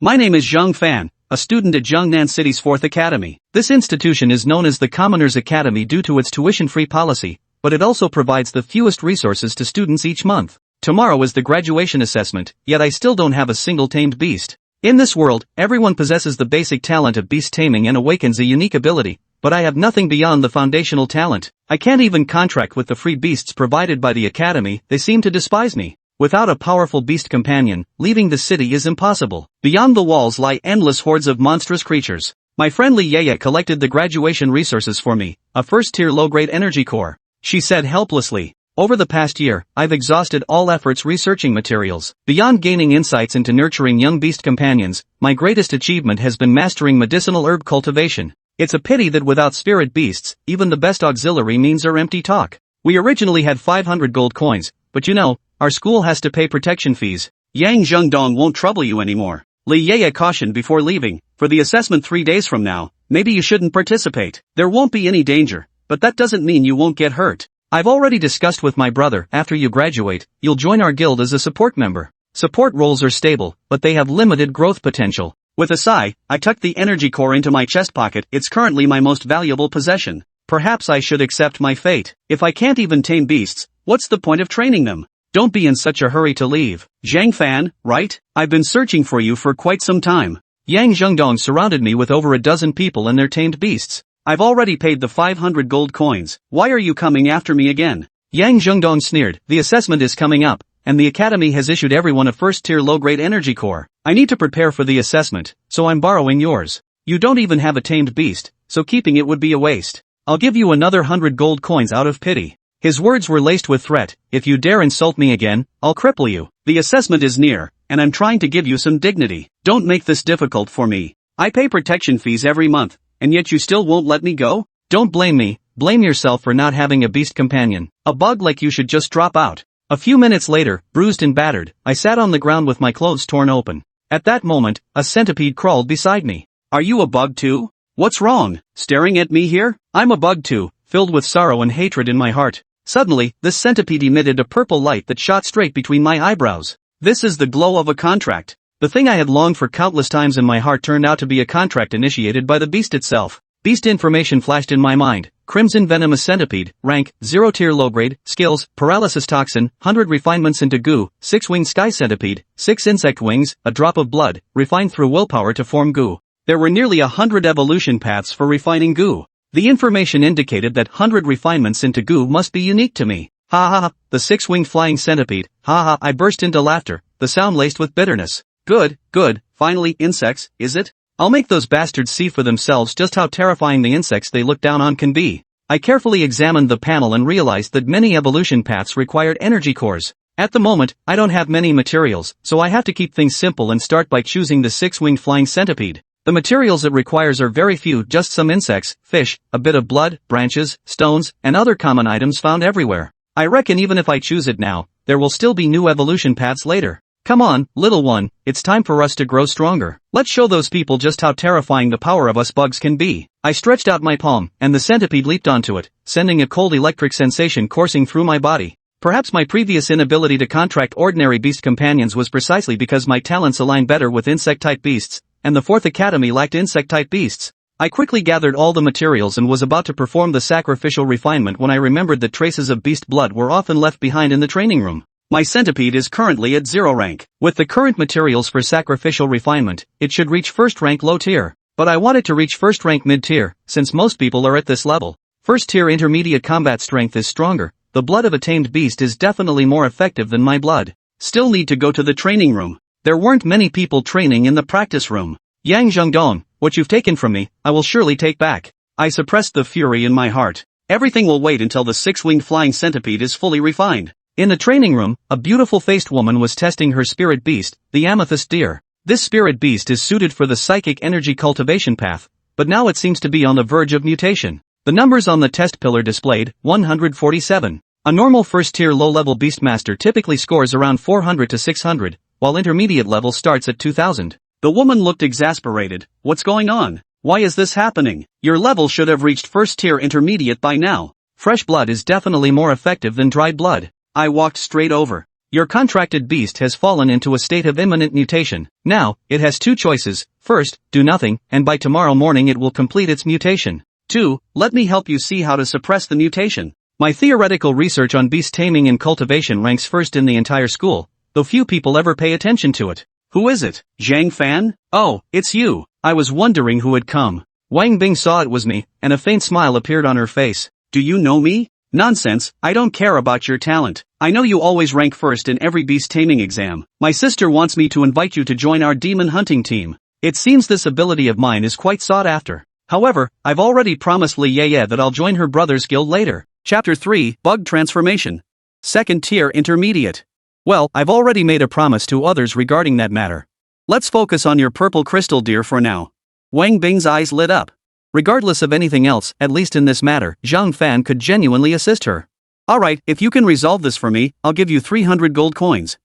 My name is Zhang Fan, a student at Jiangnan City's 4th Academy. This institution is known as the Commoners Academy due to its tuition-free policy, but it also provides the fewest resources to students each month. Tomorrow is the graduation assessment, yet I still don't have a single tamed beast. In this world, everyone possesses the basic talent of beast taming and awakens a unique ability, but I have nothing beyond the foundational talent. I can't even contract with the free beasts provided by the Academy. They seem to despise me. Without a powerful beast companion, leaving the city is impossible. Beyond the walls lie endless hordes of monstrous creatures. My friendly Yaya collected the graduation resources for me, a first-tier low-grade energy core. She said helplessly, "Over the past year, I've exhausted all efforts researching materials. Beyond gaining insights into nurturing young beast companions, my greatest achievement has been mastering medicinal herb cultivation. It's a pity that without spirit beasts, even the best auxiliary means are empty talk. We originally had 500 gold coins, but you know, our school has to pay protection fees. Yang Zhengdong won't trouble you anymore." Li Yaya cautioned before leaving. "For the assessment 3 days from now, maybe you shouldn't participate. There won't be any danger, but that doesn't mean you won't get hurt. I've already discussed with my brother, after you graduate, you'll join our guild as a support member. Support roles are stable, but they have limited growth potential." With a sigh, I tucked the energy core into my chest pocket. It's currently my most valuable possession. Perhaps I should accept my fate. If I can't even tame beasts, what's the point of training them? Don't be in such a hurry to leave. Zhang Fan, right? I've been searching for you for quite some time. Yang Zhengdong surrounded me with over a dozen people and their tamed beasts. I've already paid the 500 gold coins. Why are you coming after me again? Yang Zhengdong sneered. The assessment is coming up, and the academy has issued everyone a first-tier low-grade energy core. I need to prepare for the assessment, so I'm borrowing yours. You don't even have a tamed beast, so keeping it would be a waste. I'll give you another 100 gold coins out of pity. His words were laced with threat. If you dare insult me again, I'll cripple you. The assessment is near, and I'm trying to give you some dignity. Don't make this difficult for me. I pay protection fees every month, and yet you still won't let me go? Don't blame me, blame yourself for not having a beast companion. A bug like you should just drop out. A few minutes later, bruised and battered, I sat on the ground with my clothes torn open. At that moment, a centipede crawled beside me. "Are you a bug too? What's wrong, staring at me here? I'm a bug too," filled with sorrow and hatred in my heart. Suddenly, this centipede emitted a purple light that shot straight between my eyebrows. This is the glow of a contract. The thing I had longed for countless times in my heart turned out to be a contract initiated by the beast itself. Beast information flashed in my mind. Crimson venomous centipede, rank, 0 tier low grade, skills, paralysis toxin, 100 refinements into goo, 6-winged sky centipede, 6 insect wings, a drop of blood, refined through willpower to form goo. There were nearly 100 evolution paths for refining goo. The information indicated that 100 refinements into goo must be unique to me. Ha ha ha, the 6-winged flying centipede, ha ha, I burst into laughter, the sound laced with bitterness. Good, finally insects, is it? I'll make those bastards see for themselves just how terrifying the insects they look down on can be. I carefully examined the panel and realized that many evolution paths required energy cores. At the moment, I don't have many materials, so I have to keep things simple and start by choosing the 6-winged flying centipede. The materials it requires are very few, just some insects, fish, a bit of blood, branches, stones, and other common items found everywhere. I reckon even if I choose it now, there will still be new evolution paths later. Come on, little one, it's time for us to grow stronger. Let's show those people just how terrifying the power of us bugs can be. I stretched out my palm, and the centipede leaped onto it, sending a cold electric sensation coursing through my body. Perhaps my previous inability to contract ordinary beast companions was precisely because my talents align better with insect-type beasts, and the 4th Academy lacked insect-type beasts. I quickly gathered all the materials and was about to perform the sacrificial refinement when I remembered that traces of beast blood were often left behind in the training room. My centipede is currently at 0 rank. With the current materials for sacrificial refinement, it should reach 1st rank low tier. But I want it to reach 1st rank mid tier, since most people are at this level. 1st tier intermediate combat strength is stronger. The blood of a tamed beast is definitely more effective than my blood. Still need to go to the training room. There weren't many people training in the practice room. Yang Zhengdong, what you've taken from me, I will surely take back. I suppressed the fury in my heart. Everything will wait until the 6-winged flying centipede is fully refined. In the training room, a beautiful-faced woman was testing her spirit beast, the amethyst deer. This spirit beast is suited for the psychic energy cultivation path, but now it seems to be on the verge of mutation. The numbers on the test pillar displayed, 147. A normal first-tier low-level beastmaster typically scores around 400 to 600, while intermediate level starts at 2000. The woman looked exasperated. What's going on? Why is this happening? Your level should have reached first-tier intermediate by now. Fresh blood is definitely more effective than dried blood. I walked straight over. Your contracted beast has fallen into a state of imminent mutation. Now, it has two choices. First, do nothing, and by tomorrow morning it will complete its mutation. 2. Let me help you see how to suppress the mutation. My theoretical research on beast taming and cultivation ranks first in the entire school, though few people ever pay attention to it. Who is it? Zhang Fan? Oh, it's you. I was wondering who had come. Wang Bing saw it was me, and a faint smile appeared on her face. Do you know me? Nonsense, I don't care about your talent. I know you always rank first in every beast taming exam. My sister wants me to invite you to join our demon hunting team. It seems this ability of mine is quite sought after. However, I've already promised Li Ye that I'll join her brother's guild later. Chapter 3, Bug Transformation. Second Tier Intermediate. Well, I've already made a promise to others regarding that matter. Let's focus on your purple crystal deer for now. Wang Bing's eyes lit up. Regardless of anything else, at least in this matter, Zhang Fan could genuinely assist her. Alright, if you can resolve this for me, I'll give you 300 gold coins.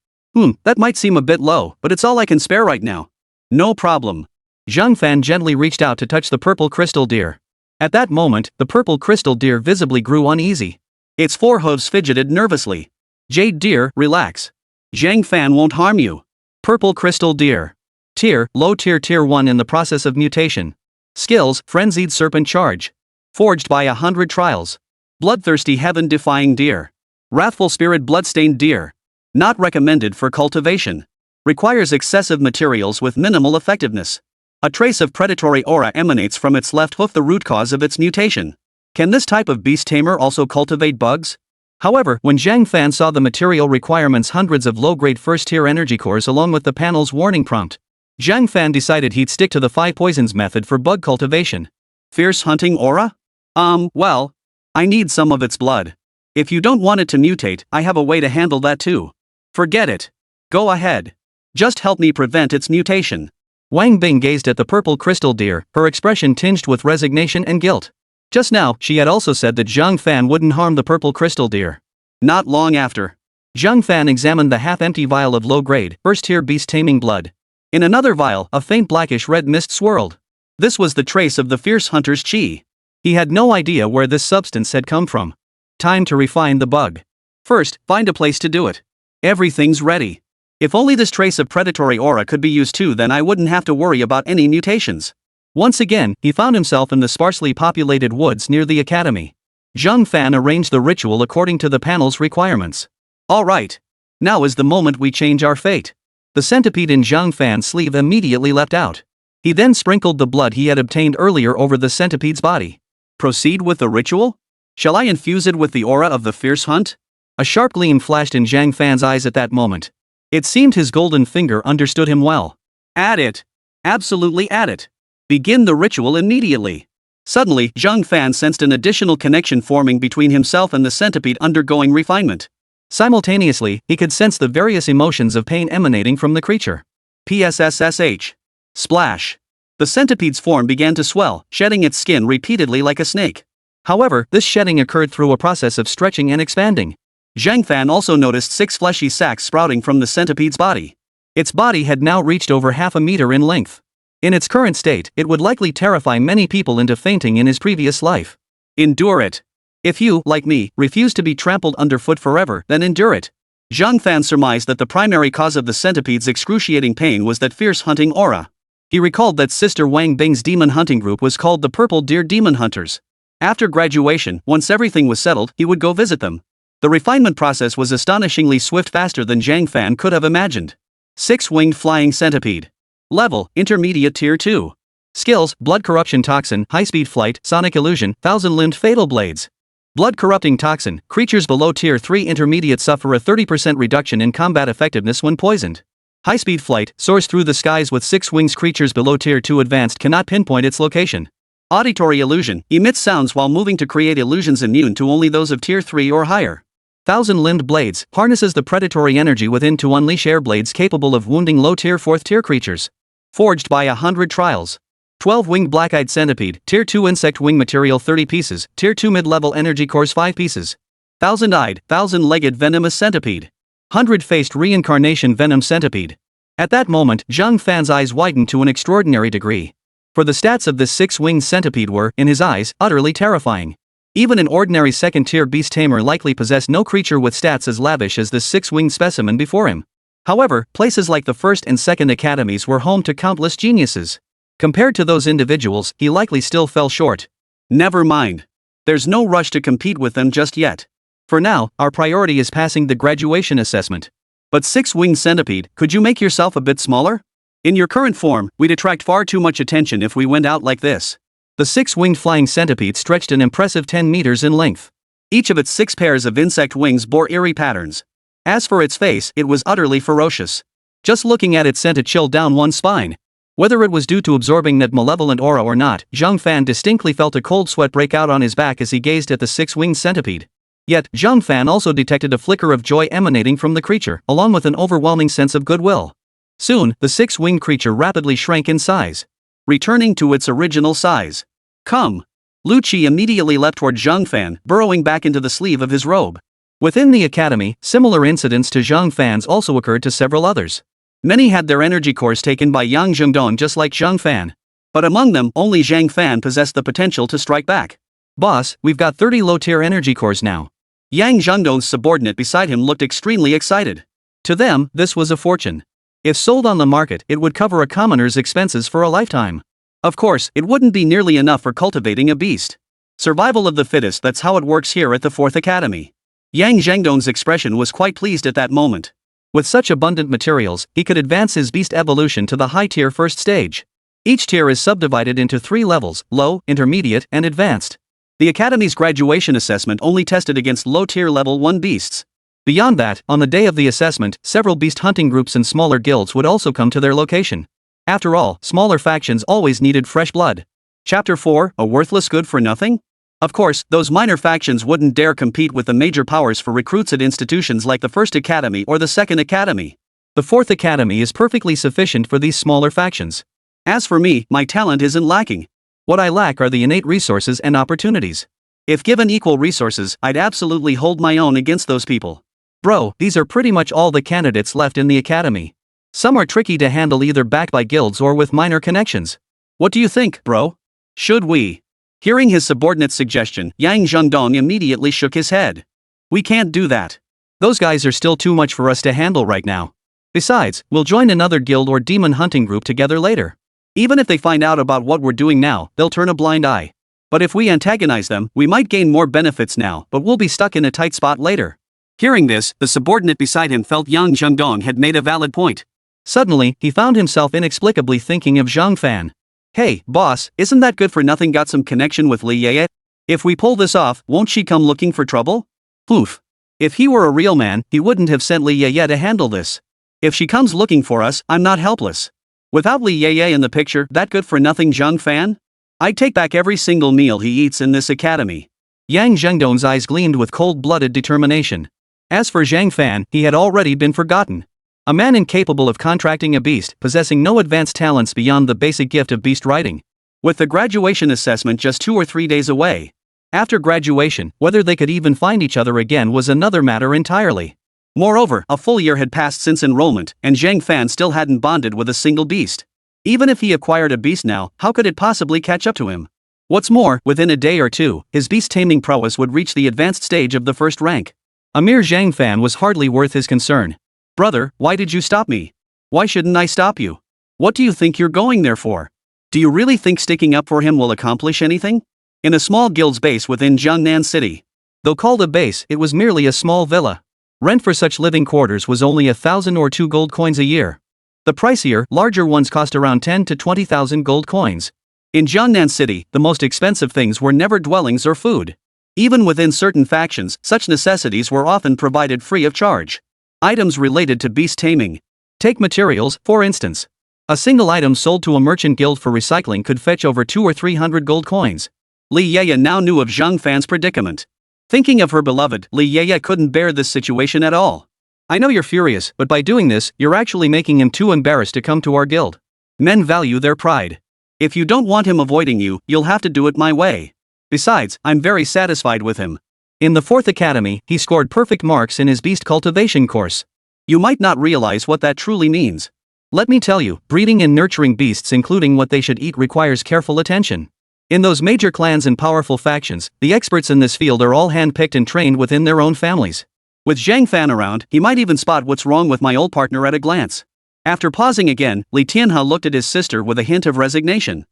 That might seem a bit low, but it's all I can spare right now. No problem. Zhang Fan gently reached out to touch the purple crystal deer. At that moment, the purple crystal deer visibly grew uneasy. Its forehooves fidgeted nervously. Jade deer, relax. Zhang Fan won't harm you. Purple crystal deer. Tier, low tier tier 1 in the process of mutation. Skills, frenzied serpent charge. Forged by 100 trials. Bloodthirsty heaven-defying deer. Wrathful spirit bloodstained deer. Not recommended for cultivation. Requires excessive materials with minimal effectiveness. A trace of predatory aura emanates from its left hoof, the root cause of its mutation. Can this type of beast tamer also cultivate bugs? However, when Zhang Fan saw the material requirements, hundreds of low-grade first-tier energy cores along with the panel's warning prompt, Zhang Fan decided he'd stick to the 5 poisons method for bug cultivation. Fierce hunting aura? Well, I need some of its blood. If you don't want it to mutate, I have a way to handle that too. Forget it. Go ahead. Just help me prevent its mutation. Wang Bing gazed at the purple crystal deer, her expression tinged with resignation and guilt. Just now, she had also said that Zhang Fan wouldn't harm the purple crystal deer. Not long after, Zhang Fan examined the half-empty vial of low-grade, first-tier beast-taming blood. In another vial, a faint blackish-red mist swirled. This was the trace of the fierce hunter's chi. He had no idea where this substance had come from. Time to refine the bug. First, find a place to do it. Everything's ready. If only this trace of predatory aura could be used too, then I wouldn't have to worry about any mutations. Once again, he found himself in the sparsely populated woods near the academy. Zhang Fan arranged the ritual according to the panel's requirements. Alright. Now is the moment we change our fate. The centipede in Zhang Fan's sleeve immediately leapt out. He then sprinkled the blood he had obtained earlier over the centipede's body. Proceed with the ritual? Shall I infuse it with the aura of the fierce hunt? A sharp gleam flashed in Zhang Fan's eyes at that moment. It seemed his golden finger understood him well. Add it. Absolutely add it. Begin the ritual immediately. Suddenly, Zhang Fan sensed an additional connection forming between himself and the centipede undergoing refinement. Simultaneously, he could sense the various emotions of pain emanating from the creature. PSSSH. Splash. The centipede's form began to swell, shedding its skin repeatedly like a snake. However, this shedding occurred through a process of stretching and expanding. Zhang Fan also noticed 6 fleshy sacs sprouting from the centipede's body. Its body had now reached over half a meter in length. In its current state, it would likely terrify many people into fainting in his previous life. Endure it. If you, like me, refuse to be trampled underfoot forever, then endure it. Zhang Fan surmised that the primary cause of the centipede's excruciating pain was that fierce hunting aura. He recalled that Sister Wang Bing's demon hunting group was called the Purple Deer Demon Hunters. After graduation, once everything was settled, he would go visit them. The refinement process was astonishingly swift, faster than Zhang Fan could have imagined. 6-winged flying centipede. Level, Intermediate Tier 2. Skills, Blood Corruption Toxin, High-Speed Flight, Sonic Illusion, Thousand-Limbed Fatal Blades. Blood Corrupting Toxin, creatures below Tier 3 Intermediate suffer a 30% reduction in combat effectiveness when poisoned. High-Speed Flight, soars through the skies with 6 wings. Creatures below Tier 2 Advanced cannot pinpoint its location. Auditory Illusion, emits sounds while moving to create illusions immune to only those of Tier 3 or higher. Thousand-Limbed Blades, harnesses the predatory energy within to unleash air blades capable of wounding low-tier 4th-tier creatures. Forged by 100 trials. 12-winged Black-Eyed Centipede, Tier 2 Insect Wing Material 30 pieces, Tier 2 Mid-Level Energy Cores 5 pieces. Thousand-Eyed, Thousand-Legged Venomous Centipede. 100-Faced Reincarnation Venom Centipede. At that moment, Zhang Fan's eyes widened to an extraordinary degree. For the stats of this 6-winged centipede were, in his eyes, utterly terrifying. Even an ordinary second-tier beast tamer likely possessed no creature with stats as lavish as this six-winged specimen before him. However, places like the first and second academies were home to countless geniuses. Compared to those individuals, he likely still fell short. Never mind. There's no rush to compete with them just yet. For now, our priority is passing the graduation assessment. But six-winged centipede, could you make yourself a bit smaller? In your current form, we'd attract far too much attention if we went out like this. The six-winged flying centipede stretched an impressive 10 meters in length. Each of its 6 pairs of insect wings bore eerie patterns. As for its face, it was utterly ferocious. Just looking at it sent a chill down one's spine. Whether it was due to absorbing that malevolent aura or not, Zhang Fan distinctly felt a cold sweat break out on his back as he gazed at the six-winged centipede. Yet, Zhang Fan also detected a flicker of joy emanating from the creature, along with an overwhelming sense of goodwill. Soon, the six-winged creature rapidly shrank in size, returning to its original size. Come! Lu Qi immediately leapt toward Zhang Fan, burrowing back into the sleeve of his robe. Within the academy, similar incidents to Zhang Fan's also occurred to several others. Many had their energy cores taken by Yang Zhengdong just like Zhang Fan. But among them, only Zhang Fan possessed the potential to strike back. Boss, we've got 30 low-tier energy cores now. Yang Zhengdong's subordinate beside him looked extremely excited. To them, this was a fortune. If sold on the market, it would cover a commoner's expenses for a lifetime. Of course, it wouldn't be nearly enough for cultivating a beast. Survival of the fittest, that's how it works here at the 4th Academy. Yang Zhengdong's expression was quite pleased at that moment. With such abundant materials, he could advance his beast evolution to the high-tier first stage. Each tier is subdivided into 3 levels: low, intermediate, and advanced. The Academy's graduation assessment only tested against low-tier level 1 beasts. Beyond that, on the day of the assessment, several beast hunting groups and smaller guilds would also come to their location. After all, smaller factions always needed fresh blood. Chapter 4, a worthless good for nothing? Of course, those minor factions wouldn't dare compete with the major powers for recruits at institutions like the 1st Academy or the 2nd Academy. The 4th Academy is perfectly sufficient for these smaller factions. As for me, my talent isn't lacking. What I lack are the innate resources and opportunities. If given equal resources, I'd absolutely hold my own against those people. Bro, these are pretty much all the candidates left in the academy. Some are tricky to handle, either backed by guilds or with minor connections. What do you think, bro? Should we? Hearing his subordinate's suggestion, Yang Zhengdong immediately shook his head. We can't do that. Those guys are still too much for us to handle right now. Besides, we'll join another guild or demon hunting group together later. Even if they find out about what we're doing now, they'll turn a blind eye. But if we antagonize them, we might gain more benefits now, but we'll be stuck in a tight spot later. Hearing this, the subordinate beside him felt Yang Zhengdong had made a valid point. Suddenly, he found himself inexplicably thinking of Zhang Fan. Hey, boss, isn't that good for nothing got some connection with Li Yeye? If we pull this off, won't she come looking for trouble? Oof. If he were a real man, he wouldn't have sent Li Yeye to handle this. If she comes looking for us, I'm not helpless. Without Li Yeye in the picture, that good for nothing Zhang Fan? I'd take back every single meal he eats in this academy. Yang Zhengdong's eyes gleamed with cold-blooded determination. As for Zhang Fan, he had already been forgotten. A man incapable of contracting a beast, possessing no advanced talents beyond the basic gift of beast riding. With the graduation assessment just 2 or 3 days away. After graduation, whether they could even find each other again was another matter entirely. Moreover, a full year had passed since enrollment, and Zhang Fan still hadn't bonded with a single beast. Even if he acquired a beast now, how could it possibly catch up to him? What's more, within a day or two, his beast taming prowess would reach the advanced stage of the 1st rank. A mere Zhang Fan was hardly worth his concern. Brother, why did you stop me? Why shouldn't I stop you? What do you think you're going there for? Do you really think sticking up for him will accomplish anything? In a small guild's base within Jiangnan City. Though called a base, it was merely a small villa. Rent for such living quarters was only 1,000 or 2 gold coins a year. The pricier, larger ones cost around 10 to 20,000 gold coins. In Jiangnan City, the most expensive things were never dwellings or food. Even within certain factions, such necessities were often provided free of charge. Items related to beast taming. Take materials, for instance. A single item sold to a merchant guild for recycling could fetch over 200 or 300 gold coins. Li Yeye now knew of Zhang Fan's predicament. Thinking of her beloved, Li Yeye couldn't bear this situation at all. I know you're furious, but by doing this, you're actually making him too embarrassed to come to our guild. Men value their pride. If you don't want him avoiding you, you'll have to do it my way. Besides, I'm very satisfied with him. In the 4th Academy, he scored perfect marks in his beast cultivation course. You might not realize what that truly means. Let me tell you, breeding and nurturing beasts, including what they should eat, requires careful attention. In those major clans and powerful factions, the experts in this field are all handpicked and trained within their own families. With Zhang Fan around, he might even spot what's wrong with my old partner at a glance. After pausing again, Li Tianhe looked at his sister with a hint of resignation.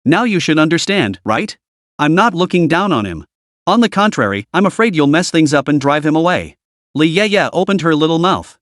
Now you should understand, right? I'm not looking down on him. On the contrary, I'm afraid you'll mess things up and drive him away. Li Yeye opened her little mouth.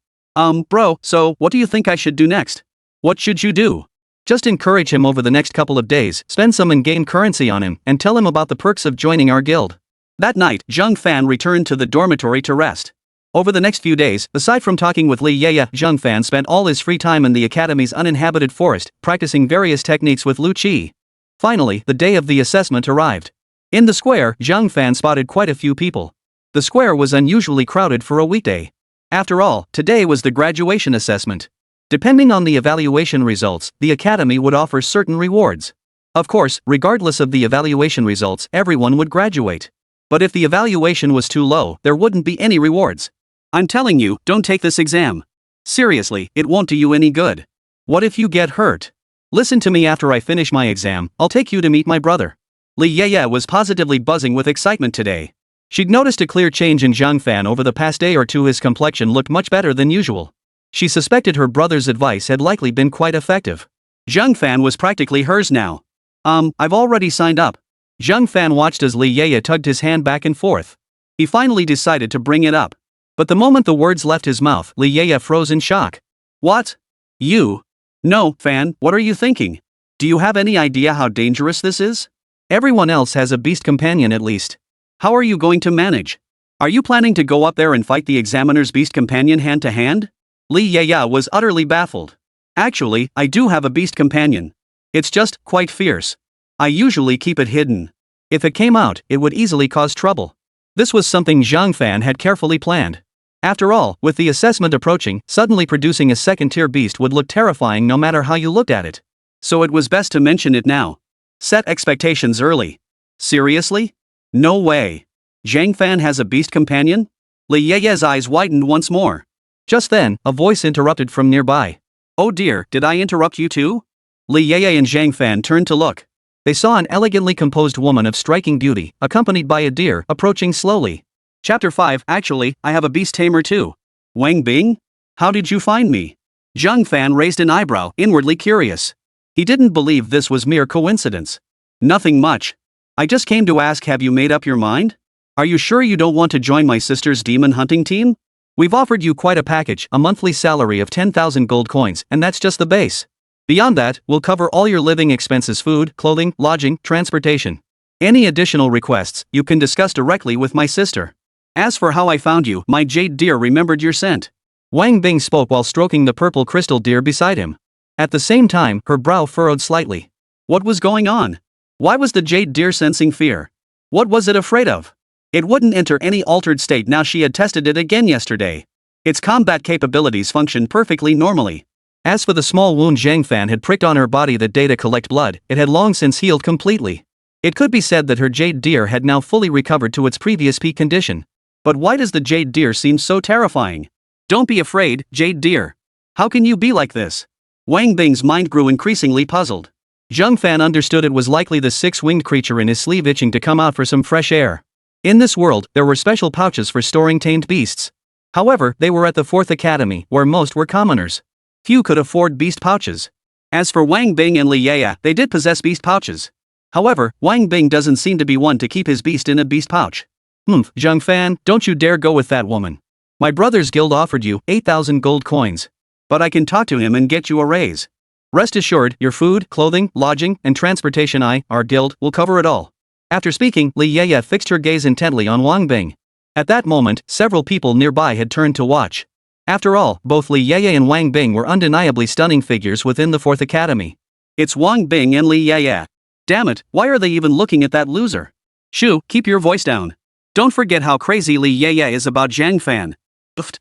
Bro, so what do you think I should do next? What should you do? Just encourage him over the next couple of days, spend some in-game currency on him, and tell him about the perks of joining our guild. That night, Zhang Fan returned to the dormitory to rest. Over the next few days, aside from talking with Li Yeye, Zhang Fan spent all his free time in the academy's uninhabited forest, practicing various techniques with Lu Qi. Finally, the day of the assessment arrived. In the square, Zhang Fan spotted quite a few people. The square was unusually crowded for a weekday. After all, today was the graduation assessment. Depending on the evaluation results, the academy would offer certain rewards. Of course, regardless of the evaluation results, everyone would graduate. But if the evaluation was too low, there wouldn't be any rewards. I'm telling you, don't take this exam. Seriously, it won't do you any good. What if you get hurt? Listen to me, after I finish my exam, I'll take you to meet my brother. Li Yeye was positively buzzing with excitement today. She'd noticed a clear change in Zhang Fan over the past day or two. His complexion looked much better than usual. She suspected her brother's advice had likely been quite effective. Zhang Fan was practically hers now. I've already signed up. Zhang Fan watched as Li Yeye tugged his hand back and forth. He finally decided to bring it up. But the moment the words left his mouth, Li Yeye froze in shock. What? You? No, Fan, what are you thinking? Do you have any idea how dangerous this is? Everyone else has a beast companion at least. How are you going to manage? Are you planning to go up there and fight the examiner's beast companion hand to hand? Li Yeye was utterly baffled. Actually, I do have a beast companion. It's just quite fierce. I usually keep it hidden. If it came out, it would easily cause trouble. This was something Zhang Fan had carefully planned. After all, with the assessment approaching, suddenly producing a second-tier beast would look terrifying no matter how you looked at it. So it was best to mention it now. Set expectations early. Seriously? No way. Zhang Fan has a beast companion? Li Yeye's eyes widened once more. Just then, a voice interrupted from nearby. Oh dear, did I interrupt you too? Li Yeye and Zhang Fan turned to look. They saw an elegantly composed woman of striking beauty, accompanied by a deer, approaching slowly. Chapter 5. Actually, I have a beast tamer too. Wang Bing? How did you find me? Zhang Fan raised an eyebrow, inwardly curious. He didn't believe this was mere coincidence. Nothing much. I just came to ask, have you made up your mind? Are you sure you don't want to join my sister's demon hunting team? We've offered you quite a package, a monthly salary of 10,000 gold coins, and that's just the base. Beyond that, we'll cover all your living expenses: food, clothing, lodging, transportation. Any additional requests, you can discuss directly with my sister. As for how I found you, my jade deer remembered your scent. Wang Bing spoke while stroking the purple crystal deer beside him. At the same time, her brow furrowed slightly. What was going on? Why was the jade deer sensing fear? What was it afraid of? It wouldn't enter any altered state now. She had tested it again yesterday. Its combat capabilities functioned perfectly normally. As for the small wound Zhang Fan had pricked on her body that day to collect blood, it had long since healed completely. It could be said that her jade deer had now fully recovered to its previous peak condition. But why does the jade deer seem so terrifying? Don't be afraid, jade deer. How can you be like this? Wang Bing's mind grew increasingly puzzled. Zhang Fan understood it was likely the six-winged creature in his sleeve itching to come out for some fresh air. In this world, there were special pouches for storing tamed beasts. However, they were at the 4th Academy, where most were commoners. Few could afford beast pouches. As for Wang Bing and Li Yeye, they did possess beast pouches. However, Wang Bing doesn't seem to be one to keep his beast in a beast pouch. Zhang Fan, don't you dare go with that woman. My brother's guild offered you 8,000 gold coins. But I can talk to him and get you a raise. Rest assured, your food, clothing, lodging, and transportation, our guild, will cover it all. After speaking, Li Yeye fixed her gaze intently on Wang Bing. At that moment, several people nearby had turned to watch. After all, both Li Yeye and Wang Bing were undeniably stunning figures within the 4th Academy. It's Wang Bing and Li Yeye. Damn it, why are they even looking at that loser? Shoo, keep your voice down. Don't forget how crazy Li Yeye is about Zhang Fan.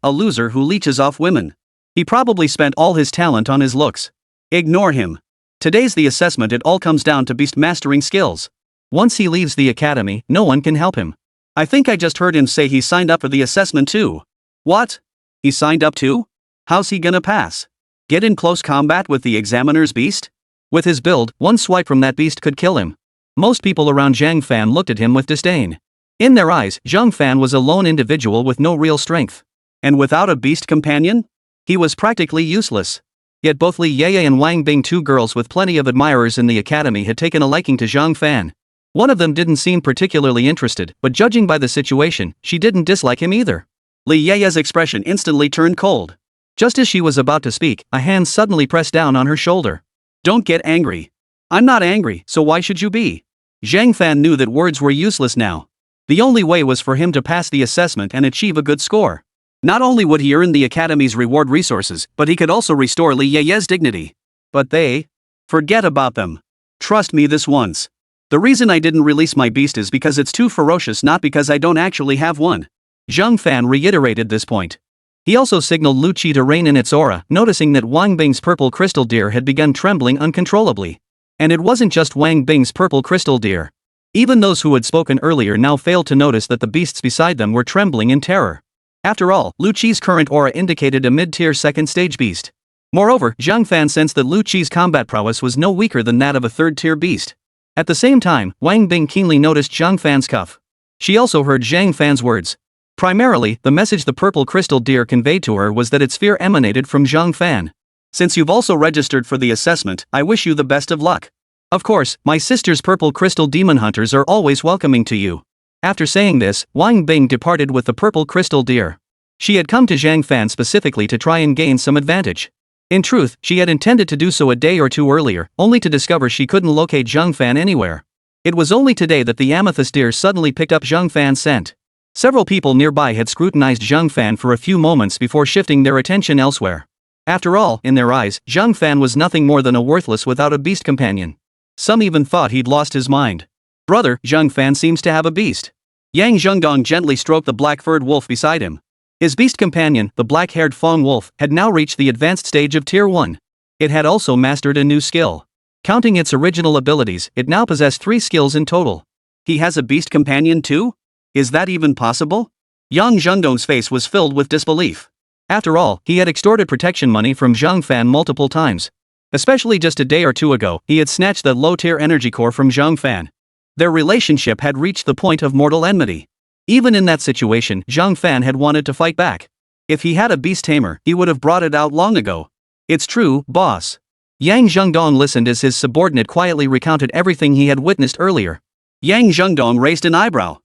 A loser who leeches off women. He probably spent all his talent on his looks. Ignore him. Today's the assessment. It all comes down to beast mastering skills. Once he leaves the academy, no one can help him. I think I just heard him say he signed up for the assessment too. What? He signed up too? How's he gonna pass? Get in close combat with the examiner's beast? With his build, one swipe from that beast could kill him. Most people around Zhang Fan looked at him with disdain. In their eyes, Zhang Fan was a lone individual with no real strength. And without a beast companion? He was practically useless. Yet both Li Yeye and Wang Bing, two girls with plenty of admirers in the academy, had taken a liking to Zhang Fan. One of them didn't seem particularly interested, but judging by the situation, she didn't dislike him either. Li Yeye's expression instantly turned cold. Just as she was about to speak, a hand suddenly pressed down on her shoulder. "Don't get angry." "I'm not angry, so why should you be?" Zhang Fan knew that words were useless now. The only way was for him to pass the assessment and achieve a good score. Not only would he earn the Academy's reward resources, but he could also restore Li Yeye's dignity. But they? Forget about them. Trust me this once. The reason I didn't release my beast is because it's too ferocious, not because I don't actually have one. Zhang Fan reiterated this point. He also signaled Lu Qi to rein in its aura, noticing that Wang Bing's purple crystal deer had begun trembling uncontrollably. And it wasn't just Wang Bing's purple crystal deer. Even those who had spoken earlier now failed to notice that the beasts beside them were trembling in terror. After all, Lu Qi's current aura indicated a mid-tier second-stage beast. Moreover, Zhang Fan sensed that Lu Qi's combat prowess was no weaker than that of a third-tier beast. At the same time, Wang Bing keenly noticed Zhang Fan's cuff. She also heard Zhang Fan's words. Primarily, the message the purple crystal deer conveyed to her was that its fear emanated from Zhang Fan. "Since you've also registered for the assessment, I wish you the best of luck. Of course, my sister's purple crystal demon hunters are always welcoming to you." After saying this, Wang Bing departed with the purple crystal deer. She had come to Zhang Fan specifically to try and gain some advantage. In truth, she had intended to do so a day or two earlier, only to discover she couldn't locate Zhang Fan anywhere. It was only today that the amethyst deer suddenly picked up Zhang Fan's scent. Several people nearby had scrutinized Zhang Fan for a few moments before shifting their attention elsewhere. After all, in their eyes, Zhang Fan was nothing more than a worthless without a beast companion. Some even thought he'd lost his mind. "Brother, Zhang Fan seems to have a beast." Yang Zhengdong gently stroked the black-furred wolf beside him. His beast companion, the black-haired Feng wolf, had now reached the advanced stage of Tier 1. It had also mastered a new skill. Counting its original abilities, it now possessed 3 skills in total. "He has a beast companion too? Is that even possible?" Yang Zhengdong's face was filled with disbelief. After all, he had extorted protection money from Zhang Fan multiple times. Especially just a day or two ago, he had snatched that low-tier energy core from Zhang Fan. Their relationship had reached the point of mortal enmity. Even in that situation, Zhang Fan had wanted to fight back. If he had a beast tamer, he would have brought it out long ago. "It's true, boss." Yang Zhengdong listened as his subordinate quietly recounted everything he had witnessed earlier. Yang Zhengdong raised an eyebrow.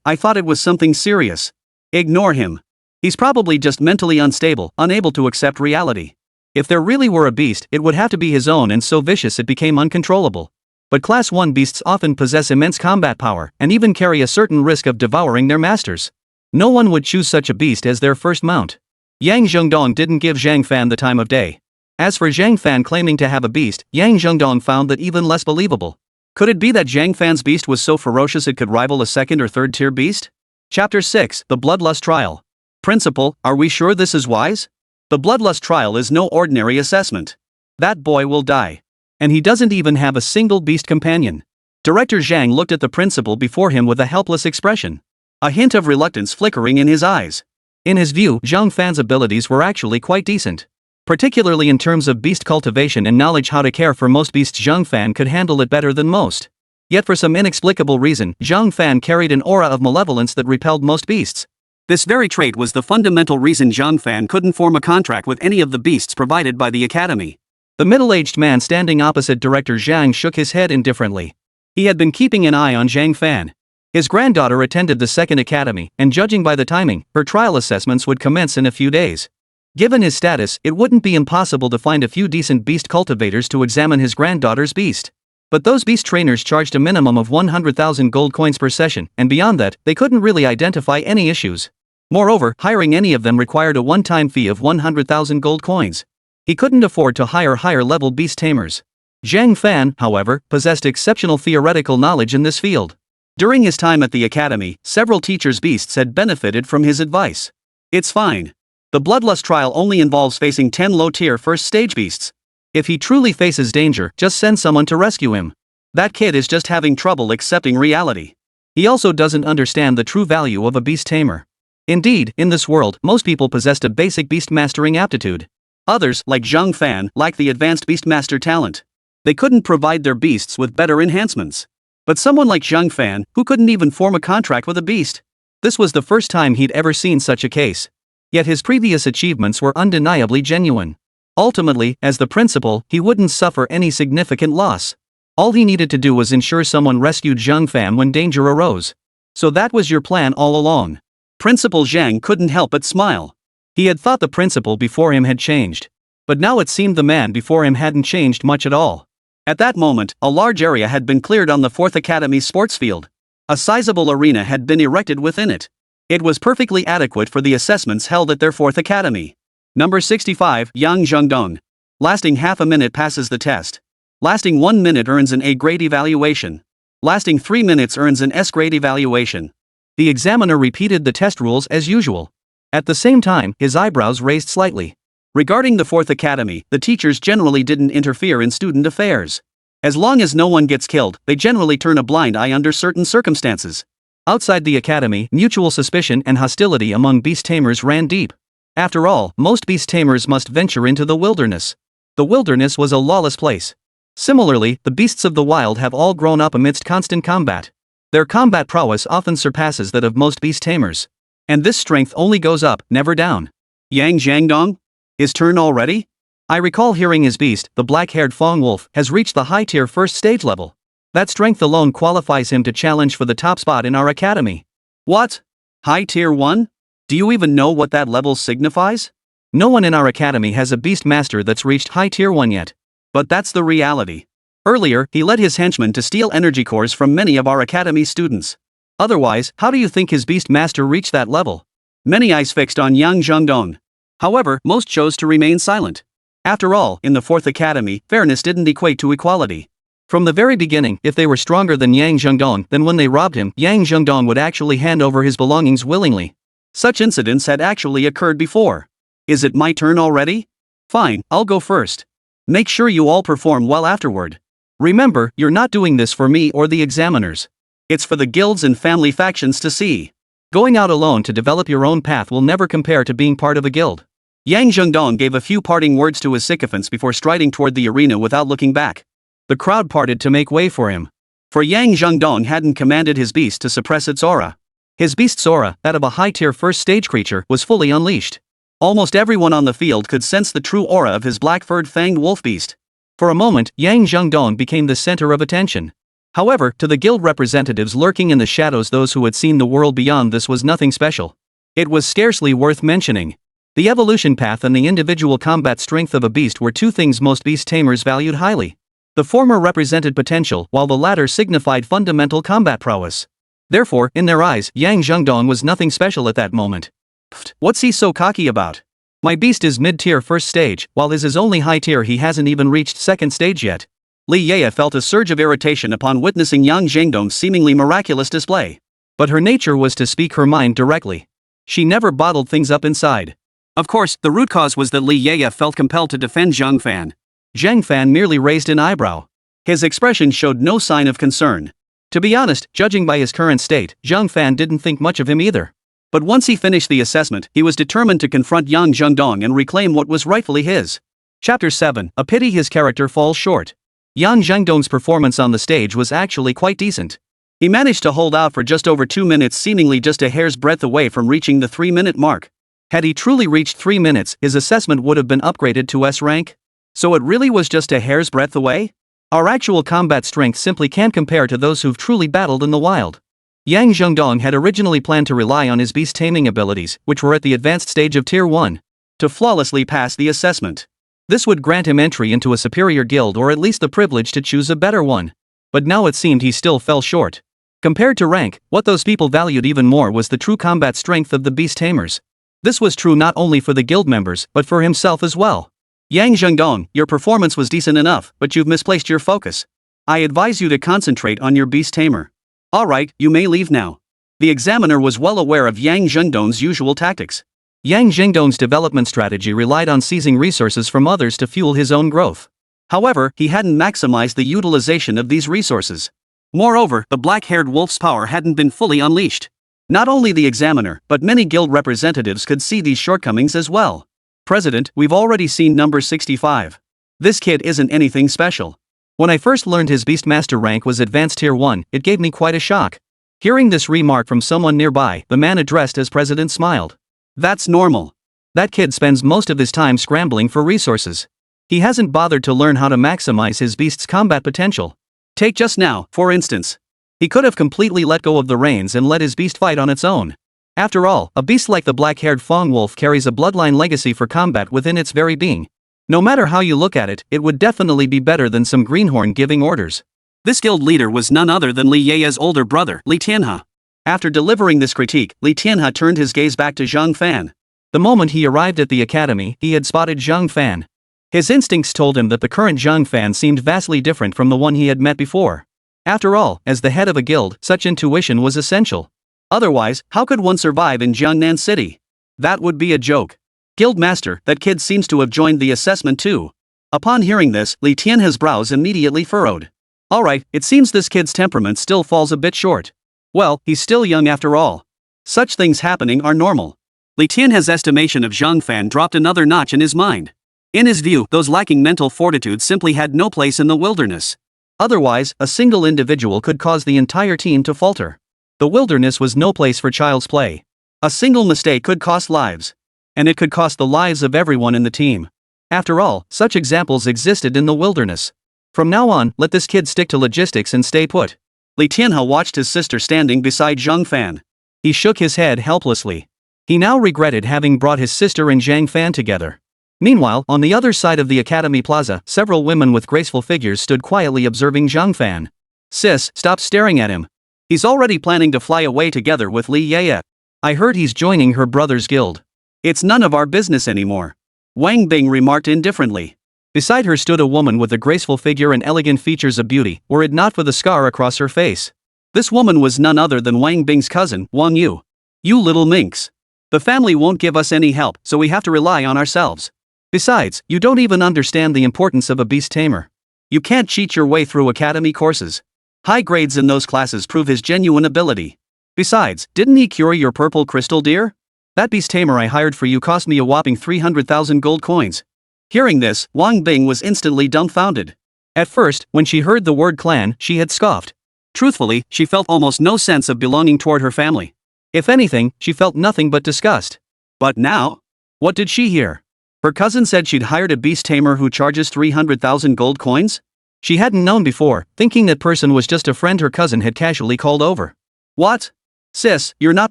"I thought it was something serious." "Ignore him. He's probably just mentally unstable, unable to accept reality. If there really were a beast, it would have to be his own, and so vicious it became uncontrollable. But Class 1 beasts often possess immense combat power, and even carry a certain risk of devouring their masters. No one would choose such a beast as their first mount." Yang Zhengdong didn't give Zhang Fan the time of day. As for Zhang Fan claiming to have a beast, Yang Zhengdong found that even less believable. Could it be that Zhang Fan's beast was so ferocious it could rival a second or third tier beast? Chapter 6, The Bloodlust Trial. "Principal, are we sure this is wise? The Bloodlust Trial is no ordinary assessment. That boy will die. And he doesn't even have a single beast companion." Director Zhang looked at the principal before him with a helpless expression. A hint of reluctance flickering in his eyes. In his view, Zhang Fan's abilities were actually quite decent. Particularly in terms of beast cultivation and knowledge how to care for most beasts, Zhang Fan could handle it better than most. Yet for some inexplicable reason, Zhang Fan carried an aura of malevolence that repelled most beasts. This very trait was the fundamental reason Zhang Fan couldn't form a contract with any of the beasts provided by the academy. The middle-aged man standing opposite Director Zhang shook his head indifferently. He had been keeping an eye on Zhang Fan. His granddaughter attended the second academy, and judging by the timing, her trial assessments would commence in a few days. Given his status, it wouldn't be impossible to find a few decent beast cultivators to examine his granddaughter's beast. But those beast trainers charged a minimum of 100,000 gold coins per session, and beyond that, they couldn't really identify any issues. Moreover, hiring any of them required a one-time fee of 100,000 gold coins. He couldn't afford to hire higher-level beast tamers. Zhang Fan, however, possessed exceptional theoretical knowledge in this field. During his time at the academy, several teachers' beasts had benefited from his advice. "It's fine. The Bloodlust trial only involves facing 10 low-tier first-stage beasts. If he truly faces danger, just send someone to rescue him. That kid is just having trouble accepting reality. He also doesn't understand the true value of a beast tamer." Indeed, in this world, most people possessed a basic beast mastering aptitude. Others, like Zhang Fan, lacked the advanced beastmaster talent. They couldn't provide their beasts with better enhancements. But someone like Zhang Fan, who couldn't even form a contract with a beast. This was the first time he'd ever seen such a case. Yet his previous achievements were undeniably genuine. Ultimately, as the principal, he wouldn't suffer any significant loss. All he needed to do was ensure someone rescued Zhang Fan when danger arose. So that was your plan all along. Principal Zhang couldn't help but smile. He had thought the principal before him had changed. But now it seemed the man before him hadn't changed much at all. At that moment, a large area had been cleared on the 4th Academy's sports field. A sizable arena had been erected within it. It was perfectly adequate for the assessments held at their 4th Academy. Number 65, Yang Zhengdong. Lasting half a minute passes the test. Lasting 1 minute earns an A-grade evaluation. Lasting 3 minutes earns an S-grade evaluation. The examiner repeated the test rules as usual. At the same time, his eyebrows raised slightly. Regarding the 4th Academy, the teachers generally didn't interfere in student affairs. As long as no one gets killed, they generally turn a blind eye under certain circumstances. Outside the academy, mutual suspicion and hostility among beast tamers ran deep. After all, most beast tamers must venture into the wilderness. The wilderness was a lawless place. Similarly, the beasts of the wild have all grown up amidst constant combat. Their combat prowess often surpasses that of most beast tamers. And this strength only goes up, never down. Yang Zhangdong? His turn already? I recall hearing his beast, the black-haired Fong Wolf, has reached the high-tier first stage level. That strength alone qualifies him to challenge for the top spot in our academy. What? High-tier 1? Do you even know what that level signifies? No one in our academy has a beast master that's reached high-tier 1 yet. But that's the reality. Earlier, he led his henchmen to steal energy cores from many of our academy students. Otherwise, how do you think his beast master reached that level? Many eyes fixed on Yang Zhengdong. However, most chose to remain silent. After all, in the 4th Academy, fairness didn't equate to equality. From the very beginning, if they were stronger than Yang Zhengdong, then when they robbed him, Yang Zhengdong would actually hand over his belongings willingly. Such incidents had actually occurred before. Is it my turn already? Fine, I'll go first. Make sure you all perform well afterward. Remember, you're not doing this for me or the examiners. It's for the guilds and family factions to see. Going out alone to develop your own path will never compare to being part of a guild. Yang Zhengdong gave a few parting words to his sycophants before striding toward the arena without looking back. The crowd parted to make way for him. For Yang Zhengdong hadn't commanded his beast to suppress its aura. His beast's aura, that of a high-tier first-stage creature, was fully unleashed. Almost everyone on the field could sense the true aura of his black-furred fanged wolf beast. For a moment, Yang Zhengdong became the center of attention. However, to the guild representatives lurking in the shadows, those who had seen the world beyond this, was nothing special. It was scarcely worth mentioning. The evolution path and the individual combat strength of a beast were two things most beast tamers valued highly. The former represented potential, while the latter signified fundamental combat prowess. Therefore, in their eyes, Yang Zhengdong was nothing special at that moment. Pfft, what's he so cocky about? My beast is mid-tier first stage, while his is only high-tier. He hasn't even reached second stage yet. Li Yaya felt a surge of irritation upon witnessing Yang Zhengdong's seemingly miraculous display. But her nature was to speak her mind directly. She never bottled things up inside. Of course, the root cause was that Li Yaya felt compelled to defend Zhang Fan. Zhang Fan merely raised an eyebrow. His expression showed no sign of concern. To be honest, judging by his current state, Zhang Fan didn't think much of him either. But once he finished the assessment, he was determined to confront Yang Zhengdong and reclaim what was rightfully his. Chapter 7, A Pity His Character Falls Short. Yang Zhengdong's performance on the stage was actually quite decent. He managed to hold out for just over 2 minutes, seemingly just a hair's breadth away from reaching the 3-minute mark. Had he truly reached 3 minutes, his assessment would have been upgraded to S rank. So it really was just a hair's breadth away? Our actual combat strength simply can't compare to those who've truly battled in the wild. Yang Zhengdong had originally planned to rely on his beast taming abilities, which were at the advanced stage of Tier 1, to flawlessly pass the assessment. This would grant him entry into a superior guild, or at least the privilege to choose a better one. But now it seemed he still fell short. Compared to rank, what those people valued even more was the true combat strength of the beast tamers. This was true not only for the guild members, but for himself as well. Yang Zhengdong, your performance was decent enough, but you've misplaced your focus. I advise you to concentrate on your beast tamer. Alright, you may leave now. The examiner was well aware of Yang Zhengdong's usual tactics. Yang Zhengdong's development strategy relied on seizing resources from others to fuel his own growth. However, he hadn't maximized the utilization of these resources. Moreover, the black-haired wolf's power hadn't been fully unleashed. Not only the examiner, but many guild representatives could see these shortcomings as well. President, we've already seen number 65. This kid isn't anything special. When I first learned his Beastmaster rank was Advanced Tier 1, it gave me quite a shock. Hearing this remark from someone nearby, the man addressed as President smiled. That's normal. That kid spends most of his time scrambling for resources. He hasn't bothered to learn how to maximize his beast's combat potential. Take just now, for instance. He could have completely let go of the reins and let his beast fight on its own. After all, a beast like the black-haired Fong Wolf carries a bloodline legacy for combat within its very being. No matter how you look at it, it would definitely be better than some greenhorn giving orders. This guild leader was none other than Li Ye's older brother, Li Tianhe. After delivering this critique, Li Tianhe turned his gaze back to Zhang Fan. The moment he arrived at the academy, he had spotted Zhang Fan. His instincts told him that the current Zhang Fan seemed vastly different from the one he had met before. After all, as the head of a guild, such intuition was essential. Otherwise, how could one survive in Jiangnan City? That would be a joke. Guildmaster, that kid seems to have joined the assessment too. Upon hearing this, Li Tianhe's brows immediately furrowed. Alright, it seems this kid's temperament still falls a bit short. Well, he's still young after all. Such things happening are normal. Li Tianhe's estimation of Zhang Fan dropped another notch in his mind. In his view, those lacking mental fortitude simply had no place in the wilderness. Otherwise, a single individual could cause the entire team to falter. The wilderness was no place for child's play. A single mistake could cost lives. And it could cost the lives of everyone in the team. After all, such examples existed in the wilderness. From now on, let this kid stick to logistics and stay put. Li Tianhe watched his sister standing beside Zhang Fan. He shook his head helplessly. He now regretted having brought his sister and Zhang Fan together. Meanwhile, on the other side of the Academy Plaza, several women with graceful figures stood quietly observing Zhang Fan. Sis, stop staring at him. He's already planning to fly away together with Li Ye. I heard he's joining her brother's guild. It's none of our business anymore. Wang Bing remarked indifferently. Beside her stood a woman with a graceful figure and elegant features of beauty, were it not for the scar across her face. This woman was none other than Wang Bing's cousin, Wang Yu. You little minx. The family won't give us any help, so we have to rely on ourselves. Besides, you don't even understand the importance of a beast tamer. You can't cheat your way through academy courses. High grades in those classes prove his genuine ability. Besides, didn't he cure your purple crystal deer? That beast tamer I hired for you cost me a whopping 300,000 gold coins. Hearing this, Wang Bing was instantly dumbfounded. At first, when she heard the word clan, she had scoffed. Truthfully, she felt almost no sense of belonging toward her family. If anything, she felt nothing but disgust. But now? What did she hear? Her cousin said she'd hired a beast tamer who charges 300,000 gold coins? She hadn't known before, thinking that person was just a friend her cousin had casually called over. What? Sis, you're not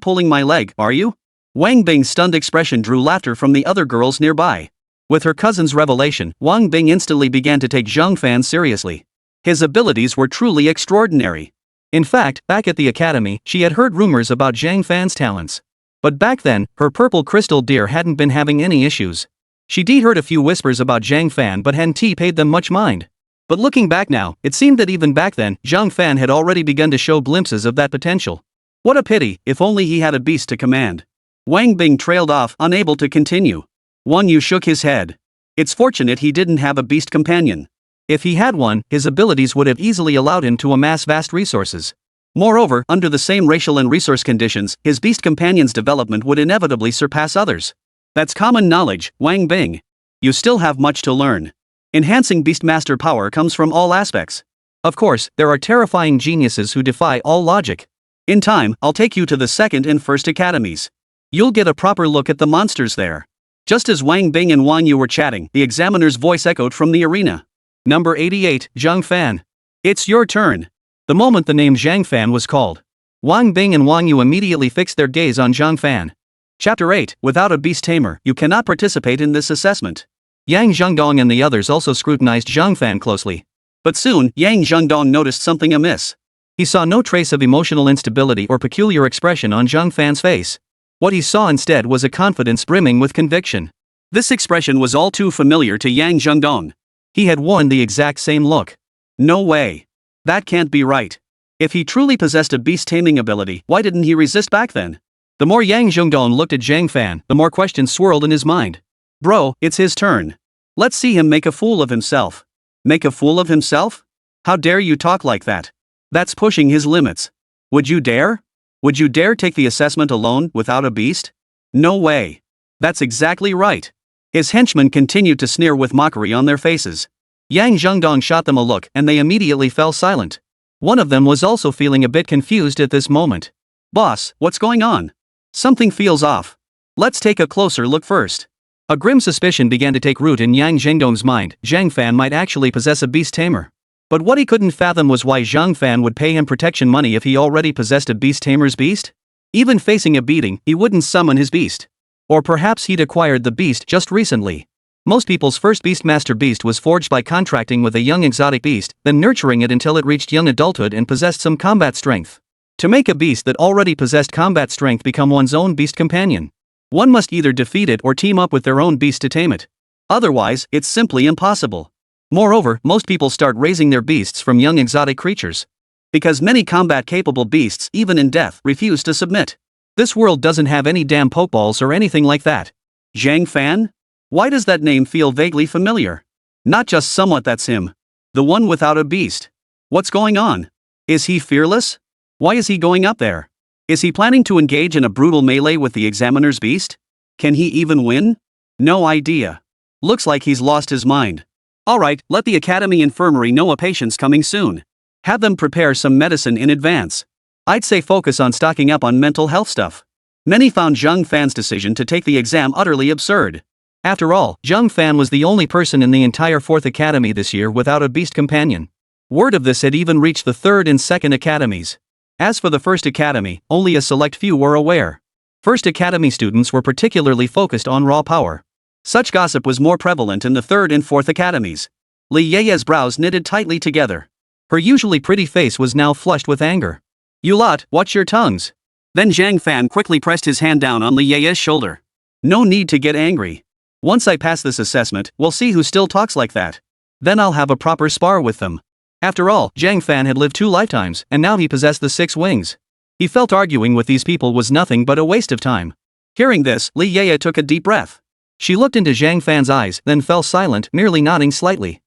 pulling my leg, are you? Wang Bing's stunned expression drew laughter from the other girls nearby. With her cousin's revelation, Wang Bing instantly began to take Zhang Fan seriously. His abilities were truly extraordinary. In fact, back at the academy, she had heard rumors about Zhang Fan's talents. But back then, her purple crystal deer hadn't been having any issues. She'd heard a few whispers about Zhang Fan but hadn't paid them much mind. But looking back now, it seemed that even back then, Zhang Fan had already begun to show glimpses of that potential. What a pity, if only he had a beast to command. Wang Bing trailed off, unable to continue. Wang Yu shook his head. It's fortunate he didn't have a beast companion. If he had one, his abilities would have easily allowed him to amass vast resources. Moreover, under the same racial and resource conditions, his beast companion's development would inevitably surpass others. That's common knowledge, Wang Bing. You still have much to learn. Enhancing Beastmaster power comes from all aspects. Of course, there are terrifying geniuses who defy all logic. In time, I'll take you to the second and first academies. You'll get a proper look at the monsters there. Just as Wang Bing and Wang Yu were chatting, the examiner's voice echoed from the arena. Number 88, Zhang Fan. It's your turn. The moment the name Zhang Fan was called, Wang Bing and Wang Yu immediately fixed their gaze on Zhang Fan. Chapter 8, Without a Beast Tamer, you cannot participate in this assessment. Yang Zhengdong and the others also scrutinized Zhang Fan closely. But soon, Yang Zhengdong noticed something amiss. He saw no trace of emotional instability or peculiar expression on Zhang Fan's face. What he saw instead was a confidence brimming with conviction. This expression was all too familiar to Yang Zhengdong. He had worn the exact same look. No way. That can't be right. If he truly possessed a beast-taming ability, why didn't he resist back then? The more Yang Zhengdong looked at Zhang Fan, the more questions swirled in his mind. Bro, it's his turn. Let's see him make a fool of himself. Make a fool of himself? How dare you talk like that? That's pushing his limits. Would you dare? Would you dare take the assessment alone, without a beast? No way. That's exactly right. His henchmen continued to sneer with mockery on their faces. Yang Zhengdong shot them a look and they immediately fell silent. One of them was also feeling a bit confused at this moment. Boss, what's going on? Something feels off. Let's take a closer look first. A grim suspicion began to take root in Yang Zhengdong's mind. Zhang Fan might actually possess a beast tamer. But what he couldn't fathom was why Zhang Fan would pay him protection money if he already possessed a beast tamer's beast? Even facing a beating, he wouldn't summon his beast. Or perhaps he'd acquired the beast just recently. Most people's first Beastmaster beast was forged by contracting with a young exotic beast, then nurturing it until it reached young adulthood and possessed some combat strength. To make a beast that already possessed combat strength become one's own beast companion, one must either defeat it or team up with their own beast to tame it. Otherwise, it's simply impossible. Moreover, most people start raising their beasts from young exotic creatures. Because many combat-capable beasts, even in death, refuse to submit. This world doesn't have any damn pokeballs or anything like that. Zhang Fan? Why does that name feel vaguely familiar? Not just somewhat, that's him. The one without a beast. What's going on? Is he fearless? Why is he going up there? Is he planning to engage in a brutal melee with the examiner's beast? Can he even win? No idea. Looks like he's lost his mind. Alright, let the Academy Infirmary know a patient's coming soon. Have them prepare some medicine in advance. I'd say focus on stocking up on mental health stuff. Many found Zhang Fan's decision to take the exam utterly absurd. After all, Zhang Fan was the only person in the entire 4th Academy this year without a beast companion. Word of this had even reached the 3rd and 2nd Academies. As for the 1st Academy, only a select few were aware. 1st Academy students were particularly focused on raw power. Such gossip was more prevalent in the 3rd and 4th Academies. Li Yeye's brows knitted tightly together. Her usually pretty face was now flushed with anger. You lot, watch your tongues. Then Zhang Fan quickly pressed his hand down on Li Yeye's shoulder. No need to get angry. Once I pass this assessment, we'll see who still talks like that. Then I'll have a proper spar with them. After all, Zhang Fan had lived 2 lifetimes, and now he possessed the 6 wings. He felt arguing with these people was nothing but a waste of time. Hearing this, Li Yeye took a deep breath. She looked into Zhang Fan's eyes, then fell silent, merely nodding slightly.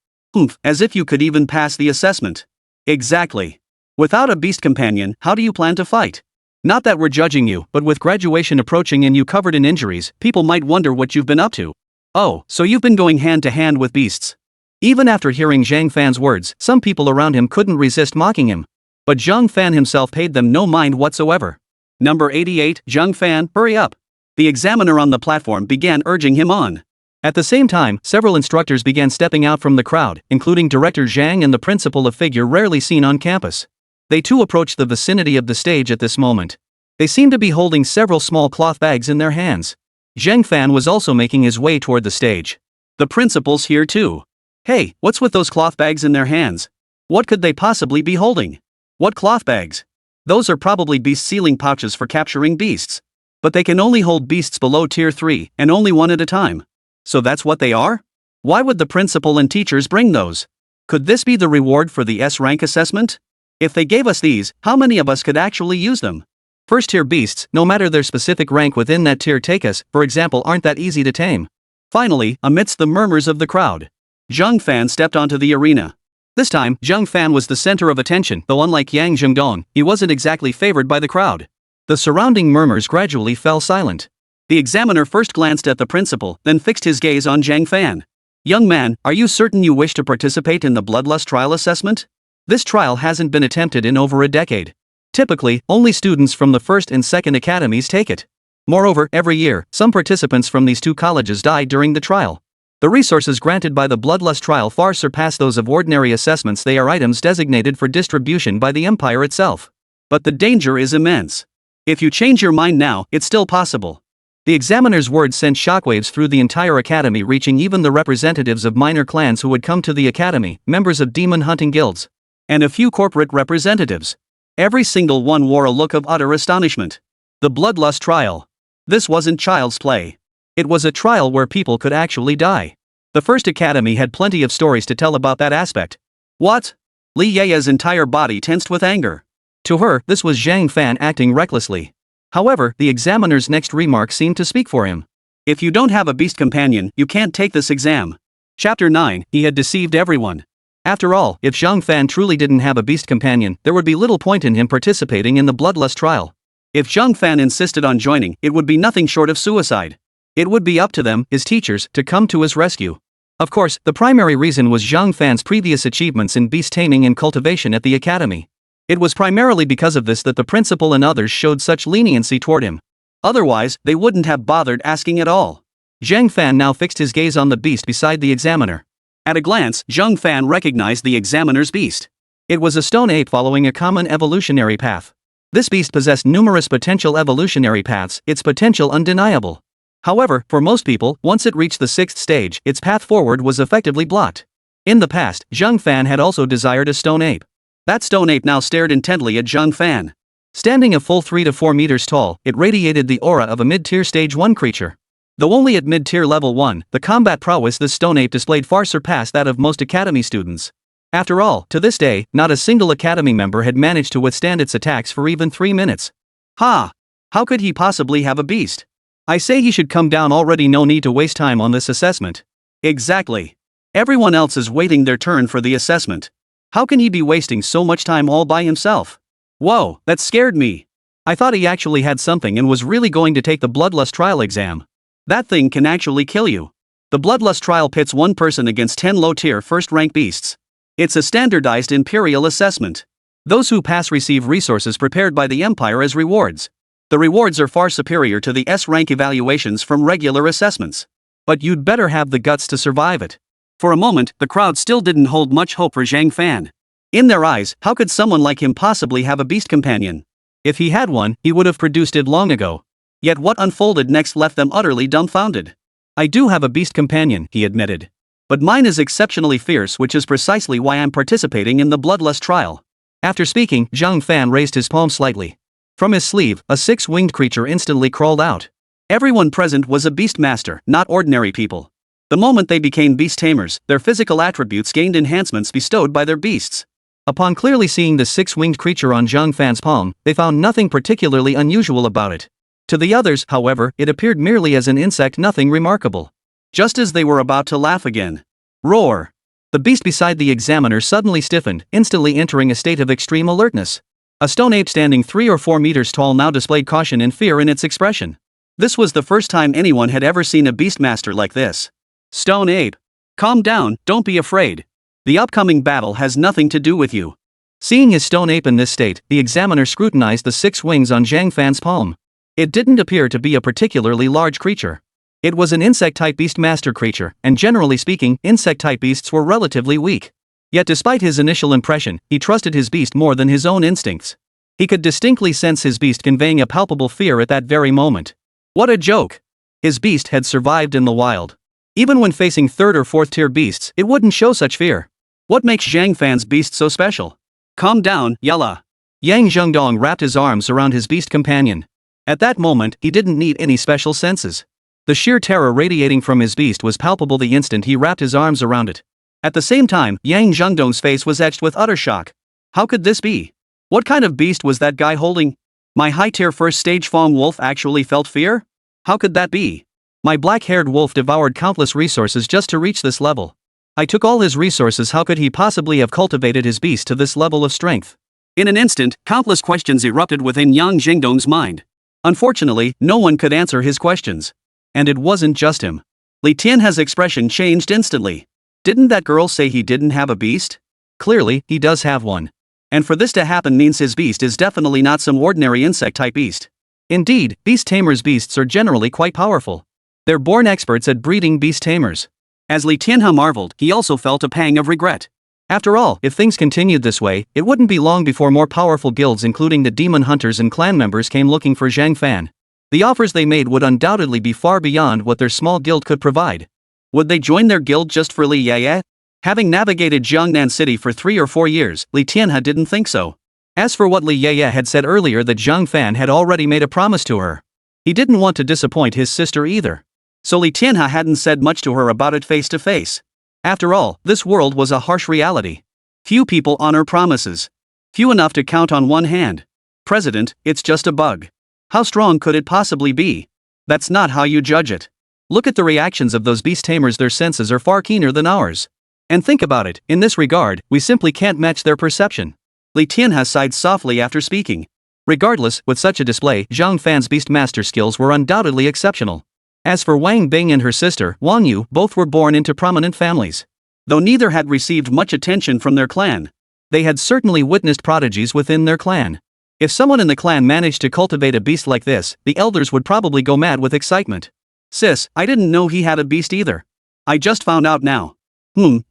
As if you could even pass the assessment. Exactly. Without a beast companion, how do you plan to fight? Not that we're judging you, but with graduation approaching and you covered in injuries, people might wonder what you've been up to. Oh, so you've been going hand to hand with beasts. Even after hearing Zhang Fan's words, some people around him couldn't resist mocking him. But Zhang Fan himself paid them no mind whatsoever. Number 88, Zhang Fan, hurry up. The examiner on the platform began urging him on. At the same time, several instructors began stepping out from the crowd, including Director Zhang and the principal, a figure rarely seen on campus. They too approached the vicinity of the stage at this moment. They seemed to be holding several small cloth bags in their hands. Zhang Fan was also making his way toward the stage. The principal's here too. Hey, what's with those cloth bags in their hands? What could they possibly be holding? What cloth bags? Those are probably beast sealing pouches for capturing beasts. But they can only hold beasts below tier 3, and only one at a time. So that's what they are? Why would the principal and teachers bring those? Could this be the reward for the S-rank assessment? If they gave us these, how many of us could actually use them? First-tier beasts, no matter their specific rank within that tier take us, for example, aren't that easy to tame. Finally, amidst the murmurs of the crowd, Zhang Fan stepped onto the arena. This time, Zhang Fan was the center of attention, though unlike Yang Zhengdong, he wasn't exactly favored by the crowd. The surrounding murmurs gradually fell silent. The examiner first glanced at the principal, then fixed his gaze on Zhang Fan. Young man, are you certain you wish to participate in the Bloodlust trial assessment? This trial hasn't been attempted in over a decade. Typically, only students from the 1st and 2nd academies take it. Moreover, every year, some participants from these 2 colleges die during the trial. The resources granted by the Bloodlust trial far surpass those of ordinary assessments. They are items designated for distribution by the Empire itself. But the danger is immense. If you change your mind now, it's still possible. The examiner's words sent shockwaves through the entire academy, reaching even the representatives of minor clans who would come to the academy, members of demon hunting guilds, and a few corporate representatives. Every single one wore a look of utter astonishment. The Bloodlust trial. This wasn't child's play. It was a trial where people could actually die. The 1st Academy had plenty of stories to tell about that aspect. What? Li Yeye's entire body tensed with anger. To her, this was Zhang Fan acting recklessly. However, the examiner's next remark seemed to speak for him. If you don't have a beast companion, you can't take this exam. Chapter 9, he had deceived everyone. After all, if Zhang Fan truly didn't have a beast companion, there would be little point in him participating in the Bloodlust trial. If Zhang Fan insisted on joining, it would be nothing short of suicide. It would be up to them, his teachers, to come to his rescue. Of course, the primary reason was Zhang Fan's previous achievements in beast taming and cultivation at the academy. It was primarily because of this that the principal and others showed such leniency toward him. Otherwise, they wouldn't have bothered asking at all. Zhang Fan now fixed his gaze on the beast beside the examiner. At a glance, Zhang Fan recognized the examiner's beast. It was a stone ape following a common evolutionary path. This beast possessed numerous potential evolutionary paths, its potential undeniable. However, for most people, once it reached the 6th stage, its path forward was effectively blocked. In the past, Zhang Fan had also desired a stone ape. That stone ape now stared intently at Zhang Fan. Standing a full 3 to 4 meters tall, it radiated the aura of a mid-tier stage 1 creature. Though only at mid-tier level 1, the combat prowess this stone ape displayed far surpassed that of most academy students. After all, to this day, not a single academy member had managed to withstand its attacks for even 3 minutes. Ha! How could he possibly have a beast? I say he should come down already, no need to waste time on this assessment. Exactly. Everyone else is waiting their turn for the assessment. How can he be wasting so much time all by himself? Whoa, that scared me. I thought he actually had something and was really going to take the Bloodlust trial exam. That thing can actually kill you. The Bloodlust trial pits one person against 10 low-tier first-rank beasts. It's a standardized imperial assessment. Those who pass receive resources prepared by the Empire as rewards. The rewards are far superior to the S-rank evaluations from regular assessments. But you'd better have the guts to survive it. For a moment, the crowd still didn't hold much hope for Zhang Fan. In their eyes, how could someone like him possibly have a beast companion? If he had one, he would have produced it long ago. Yet what unfolded next left them utterly dumbfounded. I do have a beast companion, he admitted. But mine is exceptionally fierce, which is precisely why I'm participating in the Bloodlust trial. After speaking, Zhang Fan raised his palm slightly. From his sleeve, a 6-winged creature instantly crawled out. Everyone present was a beast master, not ordinary people. The moment they became beast tamers, their physical attributes gained enhancements bestowed by their beasts. Upon clearly seeing the 6-winged creature on Zhang Fan's palm, they found nothing particularly unusual about it. To the others, however, it appeared merely as an insect, nothing remarkable. Just as they were about to laugh again. Roar! The beast beside the examiner suddenly stiffened, instantly entering a state of extreme alertness. A stone ape standing 3 or 4 meters tall now displayed caution and fear in its expression. This was the first time anyone had ever seen a beastmaster like this. Stone ape. Calm down, don't be afraid. The upcoming battle has nothing to do with you. Seeing his stone ape in this state, the examiner scrutinized the 6 wings on Zhang Fan's palm. It didn't appear to be a particularly large creature. It was an insect-type beastmaster creature, and generally speaking, insect-type beasts were relatively weak. Yet despite his initial impression, he trusted his beast more than his own instincts. He could distinctly sense his beast conveying a palpable fear at that very moment. What a joke! His beast had survived in the wild. Even when facing 3rd or 4th tier beasts, it wouldn't show such fear. What makes Zhang Fan's beast so special? Calm down, Yella. Yang Zhengdong wrapped his arms around his beast companion. At that moment, he didn't need any special senses. The sheer terror radiating from his beast was palpable the instant he wrapped his arms around it. At the same time, Yang Zhengdong's face was etched with utter shock. How could this be? What kind of beast was that guy holding? My high-tier first stage Fong wolf actually felt fear? How could that be? My black-haired wolf devoured countless resources just to reach this level. I took all his resources, how could he possibly have cultivated his beast to this level of strength? In an instant, countless questions erupted within Yang Zhengdong's mind. Unfortunately, no one could answer his questions. And it wasn't just him. Li Tianhe's expression changed instantly. Didn't that girl say he didn't have a beast? Clearly, he does have one. And for this to happen means his beast is definitely not some ordinary insect-type beast. Indeed, beast tamers' beasts are generally quite powerful. They're born experts at breeding beast tamers. As Li Tianhe marveled, he also felt a pang of regret. After all, if things continued this way, it wouldn't be long before more powerful guilds including the demon hunters and clan members came looking for Zhang Fan. The offers they made would undoubtedly be far beyond what their small guild could provide. Would they join their guild just for Li Yeye? Having navigated Jiangnan City for 3 or 4 years, Li Tianhe didn't think so. As for what Li Yeye had said earlier that Zhang Fan had already made a promise to her. He didn't want to disappoint his sister either. So Li Tianhe hadn't said much to her about it face to face. After all, this world was a harsh reality. Few people honor promises. Few enough to count on one hand. President, it's just a bug. How strong could it possibly be? That's not how you judge it. Look at the reactions of those beast tamers, their senses are far keener than ours. And think about it, in this regard, we simply can't match their perception. Li Tianhe sighed softly after speaking. Regardless, with such a display, Zhang Fan's beastmaster skills were undoubtedly exceptional. As for Wang Bing and her sister, Wang Yu, both were born into prominent families. Though neither had received much attention from their clan, they had certainly witnessed prodigies within their clan. If someone in the clan managed to cultivate a beast like this, the elders would probably go mad with excitement. Sis, I didn't know he had a beast either. I just found out now.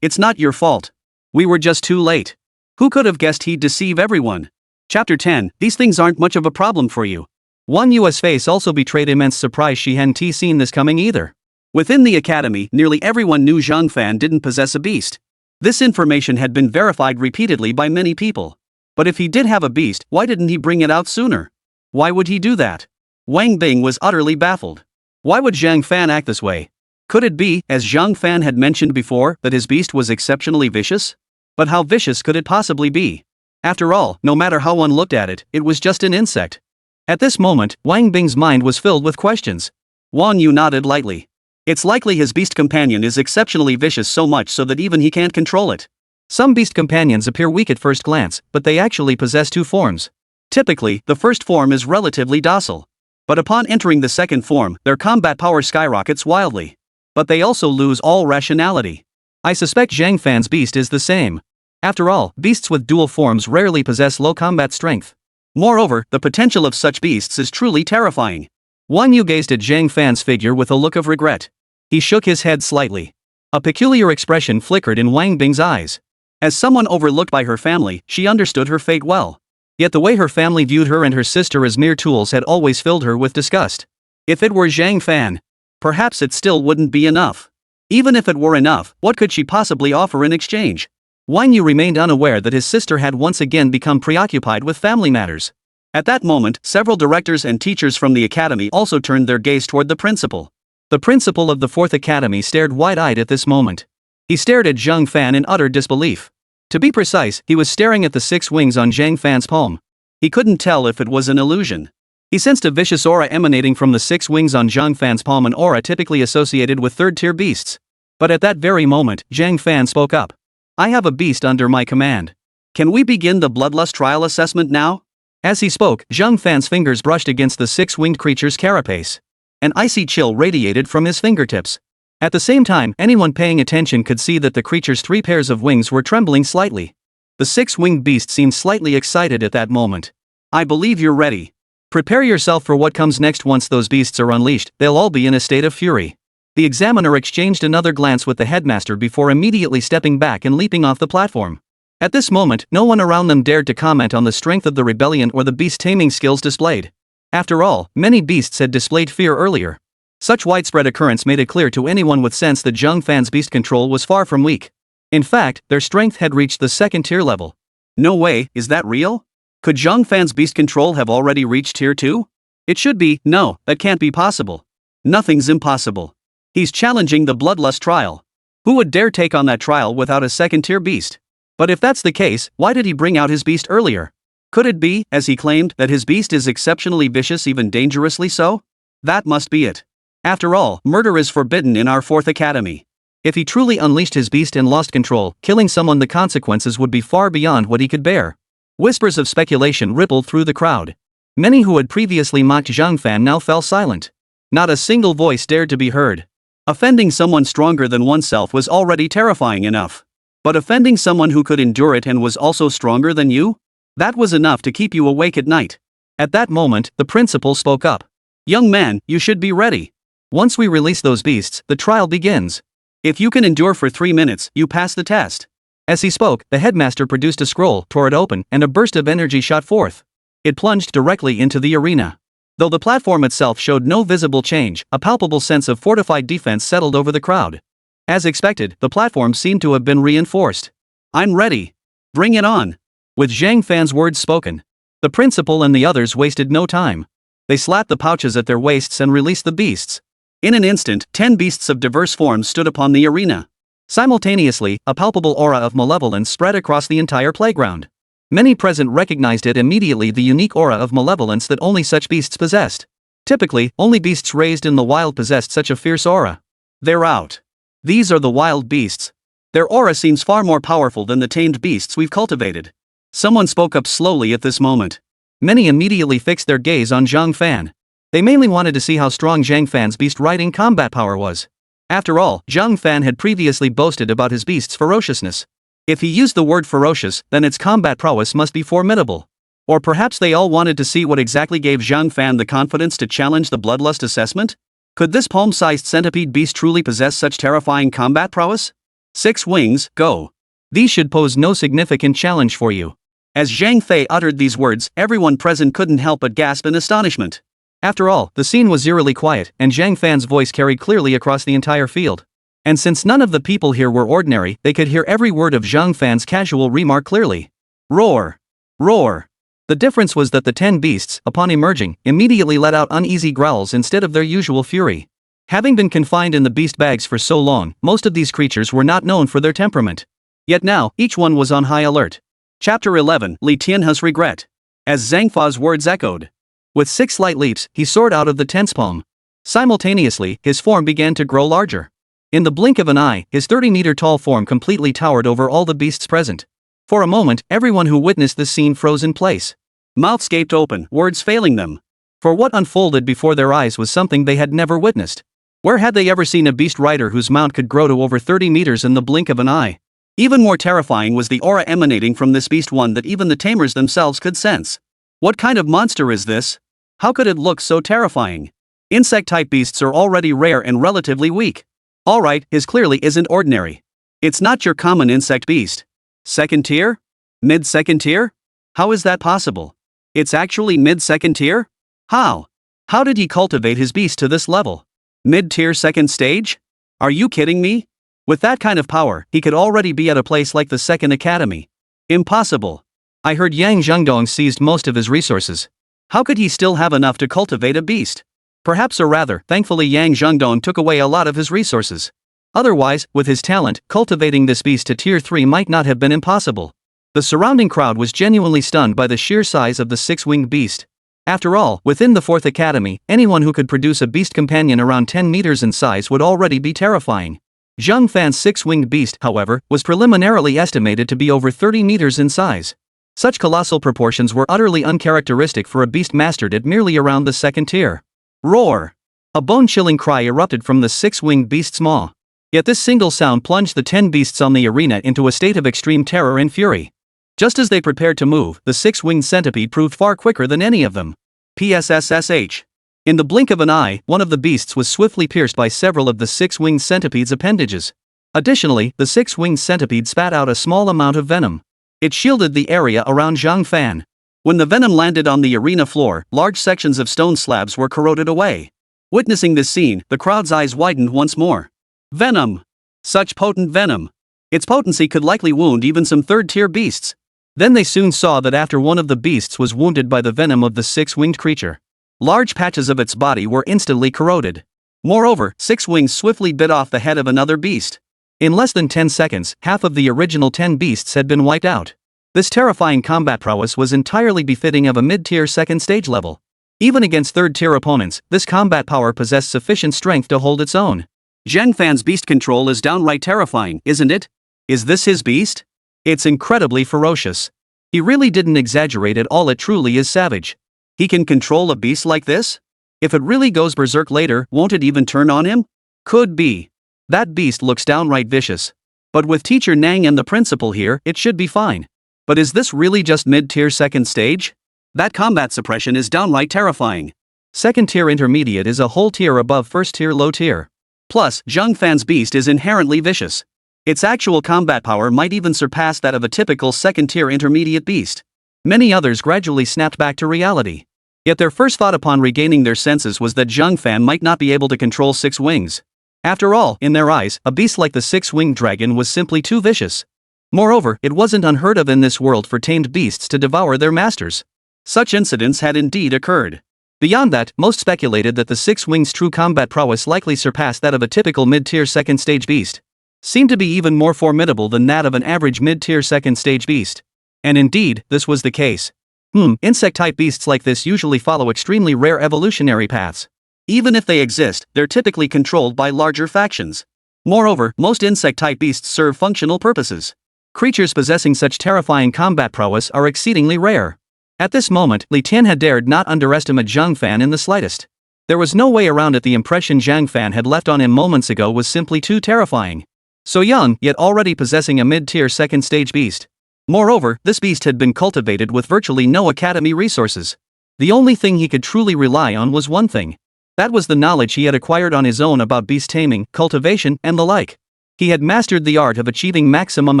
It's not your fault. We were just too late. Who could have guessed he'd deceive everyone? Chapter 10, these things aren't much of a problem for you. Wang Yu's face also betrayed immense surprise. She hadn't seen this coming either. Within the academy, nearly everyone knew Zhang Fan didn't possess a beast. This information had been verified repeatedly by many people. But if he did have a beast, why didn't he bring it out sooner? Why would he do that? Wang Bing was utterly baffled. Why would Zhang Fan act this way? Could it be, as Zhang Fan had mentioned before, that his beast was exceptionally vicious? But how vicious could it possibly be? After all, no matter how one looked at it, it was just an insect. At this moment, Wang Bing's mind was filled with questions. Wang Yu nodded lightly. It's likely his beast companion is exceptionally vicious, so much so that even he can't control it. Some beast companions appear weak at first glance, but they actually possess two forms. Typically, the first form is relatively docile. But upon entering the second form, their combat power skyrockets wildly. But they also lose all rationality. I suspect Zhang Fan's beast is the same. After all, beasts with dual forms rarely possess low combat strength. Moreover, the potential of such beasts is truly terrifying. Wang Yu gazed at Zhang Fan's figure with a look of regret. He shook his head slightly. A peculiar expression flickered in Wang Bing's eyes. As someone overlooked by her family, she understood her fate well. Yet the way her family viewed her and her sister as mere tools had always filled her with disgust. If it were Zhang Fan, perhaps it still wouldn't be enough. Even if it were enough, what could she possibly offer in exchange? Wang Yu remained unaware that his sister had once again become preoccupied with family matters. At that moment, several directors and teachers from the academy also turned their gaze toward the principal. The principal of the 4th Academy stared wide-eyed at this moment. He stared at Zhang Fan in utter disbelief. To be precise, he was staring at the 6 wings on Zhang Fan's palm. He couldn't tell if it was an illusion. He sensed a vicious aura emanating from the 6 wings on Zhang Fan's palm, an aura typically associated with third-tier beasts. But at that very moment, Zhang Fan spoke up. I have a beast under my command. Can we begin the bloodlust trial assessment now? As he spoke, Zhang Fan's fingers brushed against the 6-winged creature's carapace. An icy chill radiated from his fingertips. At the same time, anyone paying attention could see that the creature's 3 pairs of wings were trembling slightly. The 6-winged beast seemed slightly excited at that moment. I believe you're ready. Prepare yourself for what comes next. Once those beasts are unleashed, they'll all be in a state of fury. The examiner exchanged another glance with the headmaster before immediately stepping back and leaping off the platform. At this moment, no one around them dared to comment on the strength of the rebellion or the beast taming skills displayed. After all, many beasts had displayed fear earlier. Such widespread occurrence made it clear to anyone with sense that Zhang Fan's beast control was far from weak. In fact, their strength had reached the 2nd-tier level. No way, is that real? Could Zhang Fan's beast control have already reached tier 2? It should be. No, that can't be possible. Nothing's impossible. He's challenging the bloodlust trial. Who would dare take on that trial without a 2nd-tier beast? But if that's the case, why did he bring out his beast earlier? Could it be, as he claimed, that his beast is exceptionally vicious, even dangerously so? That must be it. After all, murder is forbidden in our 4th Academy. If he truly unleashed his beast and lost control, killing someone, the consequences would be far beyond what he could bear. Whispers of speculation rippled through the crowd. Many who had previously mocked Zhang Fan now fell silent. Not a single voice dared to be heard. Offending someone stronger than oneself was already terrifying enough. But offending someone who could endure it and was also stronger than you? That was enough to keep you awake at night. At that moment, the principal spoke up. Young man, you should be ready. Once we release those beasts, the trial begins. If you can endure for 3 minutes, you pass the test. As he spoke, the headmaster produced a scroll, tore it open, and a burst of energy shot forth. It plunged directly into the arena. Though the platform itself showed no visible change, a palpable sense of fortified defense settled over the crowd. As expected, the platform seemed to have been reinforced. I'm ready. Bring it on. With Zhang Fan's words spoken, the principal and the others wasted no time. They slapped the pouches at their waists and released the beasts. In an instant, 10 beasts of diverse forms stood upon the arena. Simultaneously, a palpable aura of malevolence spread across the entire playground. Many present recognized it immediately, the unique aura of malevolence that only such beasts possessed. Typically, only beasts raised in the wild possessed such a fierce aura. They're out. These are the wild beasts. Their aura seems far more powerful than the tamed beasts we've cultivated. Someone spoke up slowly at this moment. Many immediately fixed their gaze on Zhang Fan. They mainly wanted to see how strong Zhang Fan's beast riding combat power was. After all, Zhang Fan had previously boasted about his beast's ferociousness. If he used the word ferocious, then its combat prowess must be formidable. Or perhaps they all wanted to see what exactly gave Zhang Fan the confidence to challenge the bloodlust assessment? Could this palm-sized centipede beast truly possess such terrifying combat prowess? 6 wings, go. These should pose no significant challenge for you. As Zhang Fei uttered these words, everyone present couldn't help but gasp in astonishment. After all, the scene was eerily quiet, and Zhang Fan's voice carried clearly across the entire field. And since none of the people here were ordinary, they could hear every word of Zhang Fan's casual remark clearly. Roar! Roar! The difference was that the 10 beasts, upon emerging, immediately let out uneasy growls instead of their usual fury. Having been confined in the beast bags for so long, most of these creatures were not known for their temperament. Yet now, each one was on high alert. Chapter 11, Li Tianhe's Regret. As Zhang Fa's words echoed. With 6 slight leaps, he soared out of the tent's palm. Simultaneously, his form began to grow larger. In the blink of an eye, his 30-meter-tall form completely towered over all the beasts present. For a moment, everyone who witnessed this scene froze in place. Mouths gaped open, words failing them. For what unfolded before their eyes was something they had never witnessed. Where had they ever seen a beast rider whose mount could grow to over 30 meters in the blink of an eye? Even more terrifying was the aura emanating from this beast, one that even the tamers themselves could sense. What kind of monster is this? How could it look so terrifying? Insect-type beasts are already rare and relatively weak. Alright, his clearly isn't ordinary. It's not your common insect beast. Second tier? Mid-second tier? How is that possible? It's actually mid-second tier? How? How did he cultivate his beast to this level? Mid-tier second stage? Are you kidding me? With that kind of power, he could already be at a place like the Second Academy. Impossible. I heard Yang Zhengdong seized most of his resources. How could he still have enough to cultivate a beast? Perhaps, or rather, thankfully Yang Zhengdong took away a lot of his resources. Otherwise, with his talent, cultivating this beast to tier 3 might not have been impossible. The surrounding crowd was genuinely stunned by the sheer size of the 6-winged beast. After all, within the 4th Academy, anyone who could produce a beast companion around 10 meters in size would already be terrifying. Zhang Fan's 6-winged beast, however, was preliminarily estimated to be over 30 meters in size. Such colossal proportions were utterly uncharacteristic for a beast mastered at merely around the 2nd tier. Roar! A bone-chilling cry erupted from the 6-winged beast's maw. Yet this single sound plunged the 10 beasts on the arena into a state of extreme terror and fury. Just as they prepared to move, the 6-winged centipede proved far quicker than any of them. PSSSH. In the blink of an eye, one of the beasts was swiftly pierced by several of the 6-winged centipede's appendages. Additionally, the 6-winged centipede spat out a small amount of venom. It shielded the area around Zhang Fan. When the venom landed on the arena floor, large sections of stone slabs were corroded away. Witnessing this scene, the crowd's eyes widened once more. Venom! Such potent venom! Its potency could likely wound even some 3rd-tier beasts. Then they soon saw that after one of the beasts was wounded by the venom of the 6-winged creature, large patches of its body were instantly corroded. Moreover, 6 wings swiftly bit off the head of another beast. In less than 10 seconds, half of the original 10 beasts had been wiped out. This terrifying combat prowess was entirely befitting of a mid-tier 2nd stage level. Even against 3rd-tier opponents, this combat power possessed sufficient strength to hold its own. Zhang Fan's beast control is downright terrifying, isn't it? Is this his beast? It's incredibly ferocious. He really didn't exaggerate at all, it truly is savage. He can control a beast like this? If it really goes berserk later, won't it even turn on him? Could be. That beast looks downright vicious. But with Teacher Nang and the principal here, it should be fine. But is this really just mid-tier 2nd stage? That combat suppression is downright terrifying. 2nd tier intermediate is a whole tier above 1st tier low tier. Plus, Zhang Fan's beast is inherently vicious. Its actual combat power might even surpass that of a typical 2nd tier intermediate beast. Many others gradually snapped back to reality. Yet their first thought upon regaining their senses was that Zhang Fan might not be able to control 6 wings. After all, in their eyes, a beast like the 6-winged dragon was simply too vicious. Moreover, it wasn't unheard of in this world for tamed beasts to devour their masters. Such incidents had indeed occurred. Beyond that, most speculated that the 6-winged's true combat prowess likely surpassed that of a typical mid-tier 2nd stage beast. Seemed to be even more formidable than that of an average mid-tier 2nd stage beast. And indeed, this was the case. Insect-type beasts like this usually follow extremely rare evolutionary paths. Even if they exist, they're typically controlled by larger factions. Moreover, most insect-type beasts serve functional purposes. Creatures possessing such terrifying combat prowess are exceedingly rare. At this moment, Li Tian had dared not underestimate Zhang Fan in the slightest. There was no way around it. The impression Zhang Fan had left on him moments ago was simply too terrifying. So young, yet already possessing a mid-tier second-stage beast. Moreover, this beast had been cultivated with virtually no academy resources. The only thing he could truly rely on was one thing. That was the knowledge he had acquired on his own about beast taming, cultivation, and the like. He had mastered the art of achieving maximum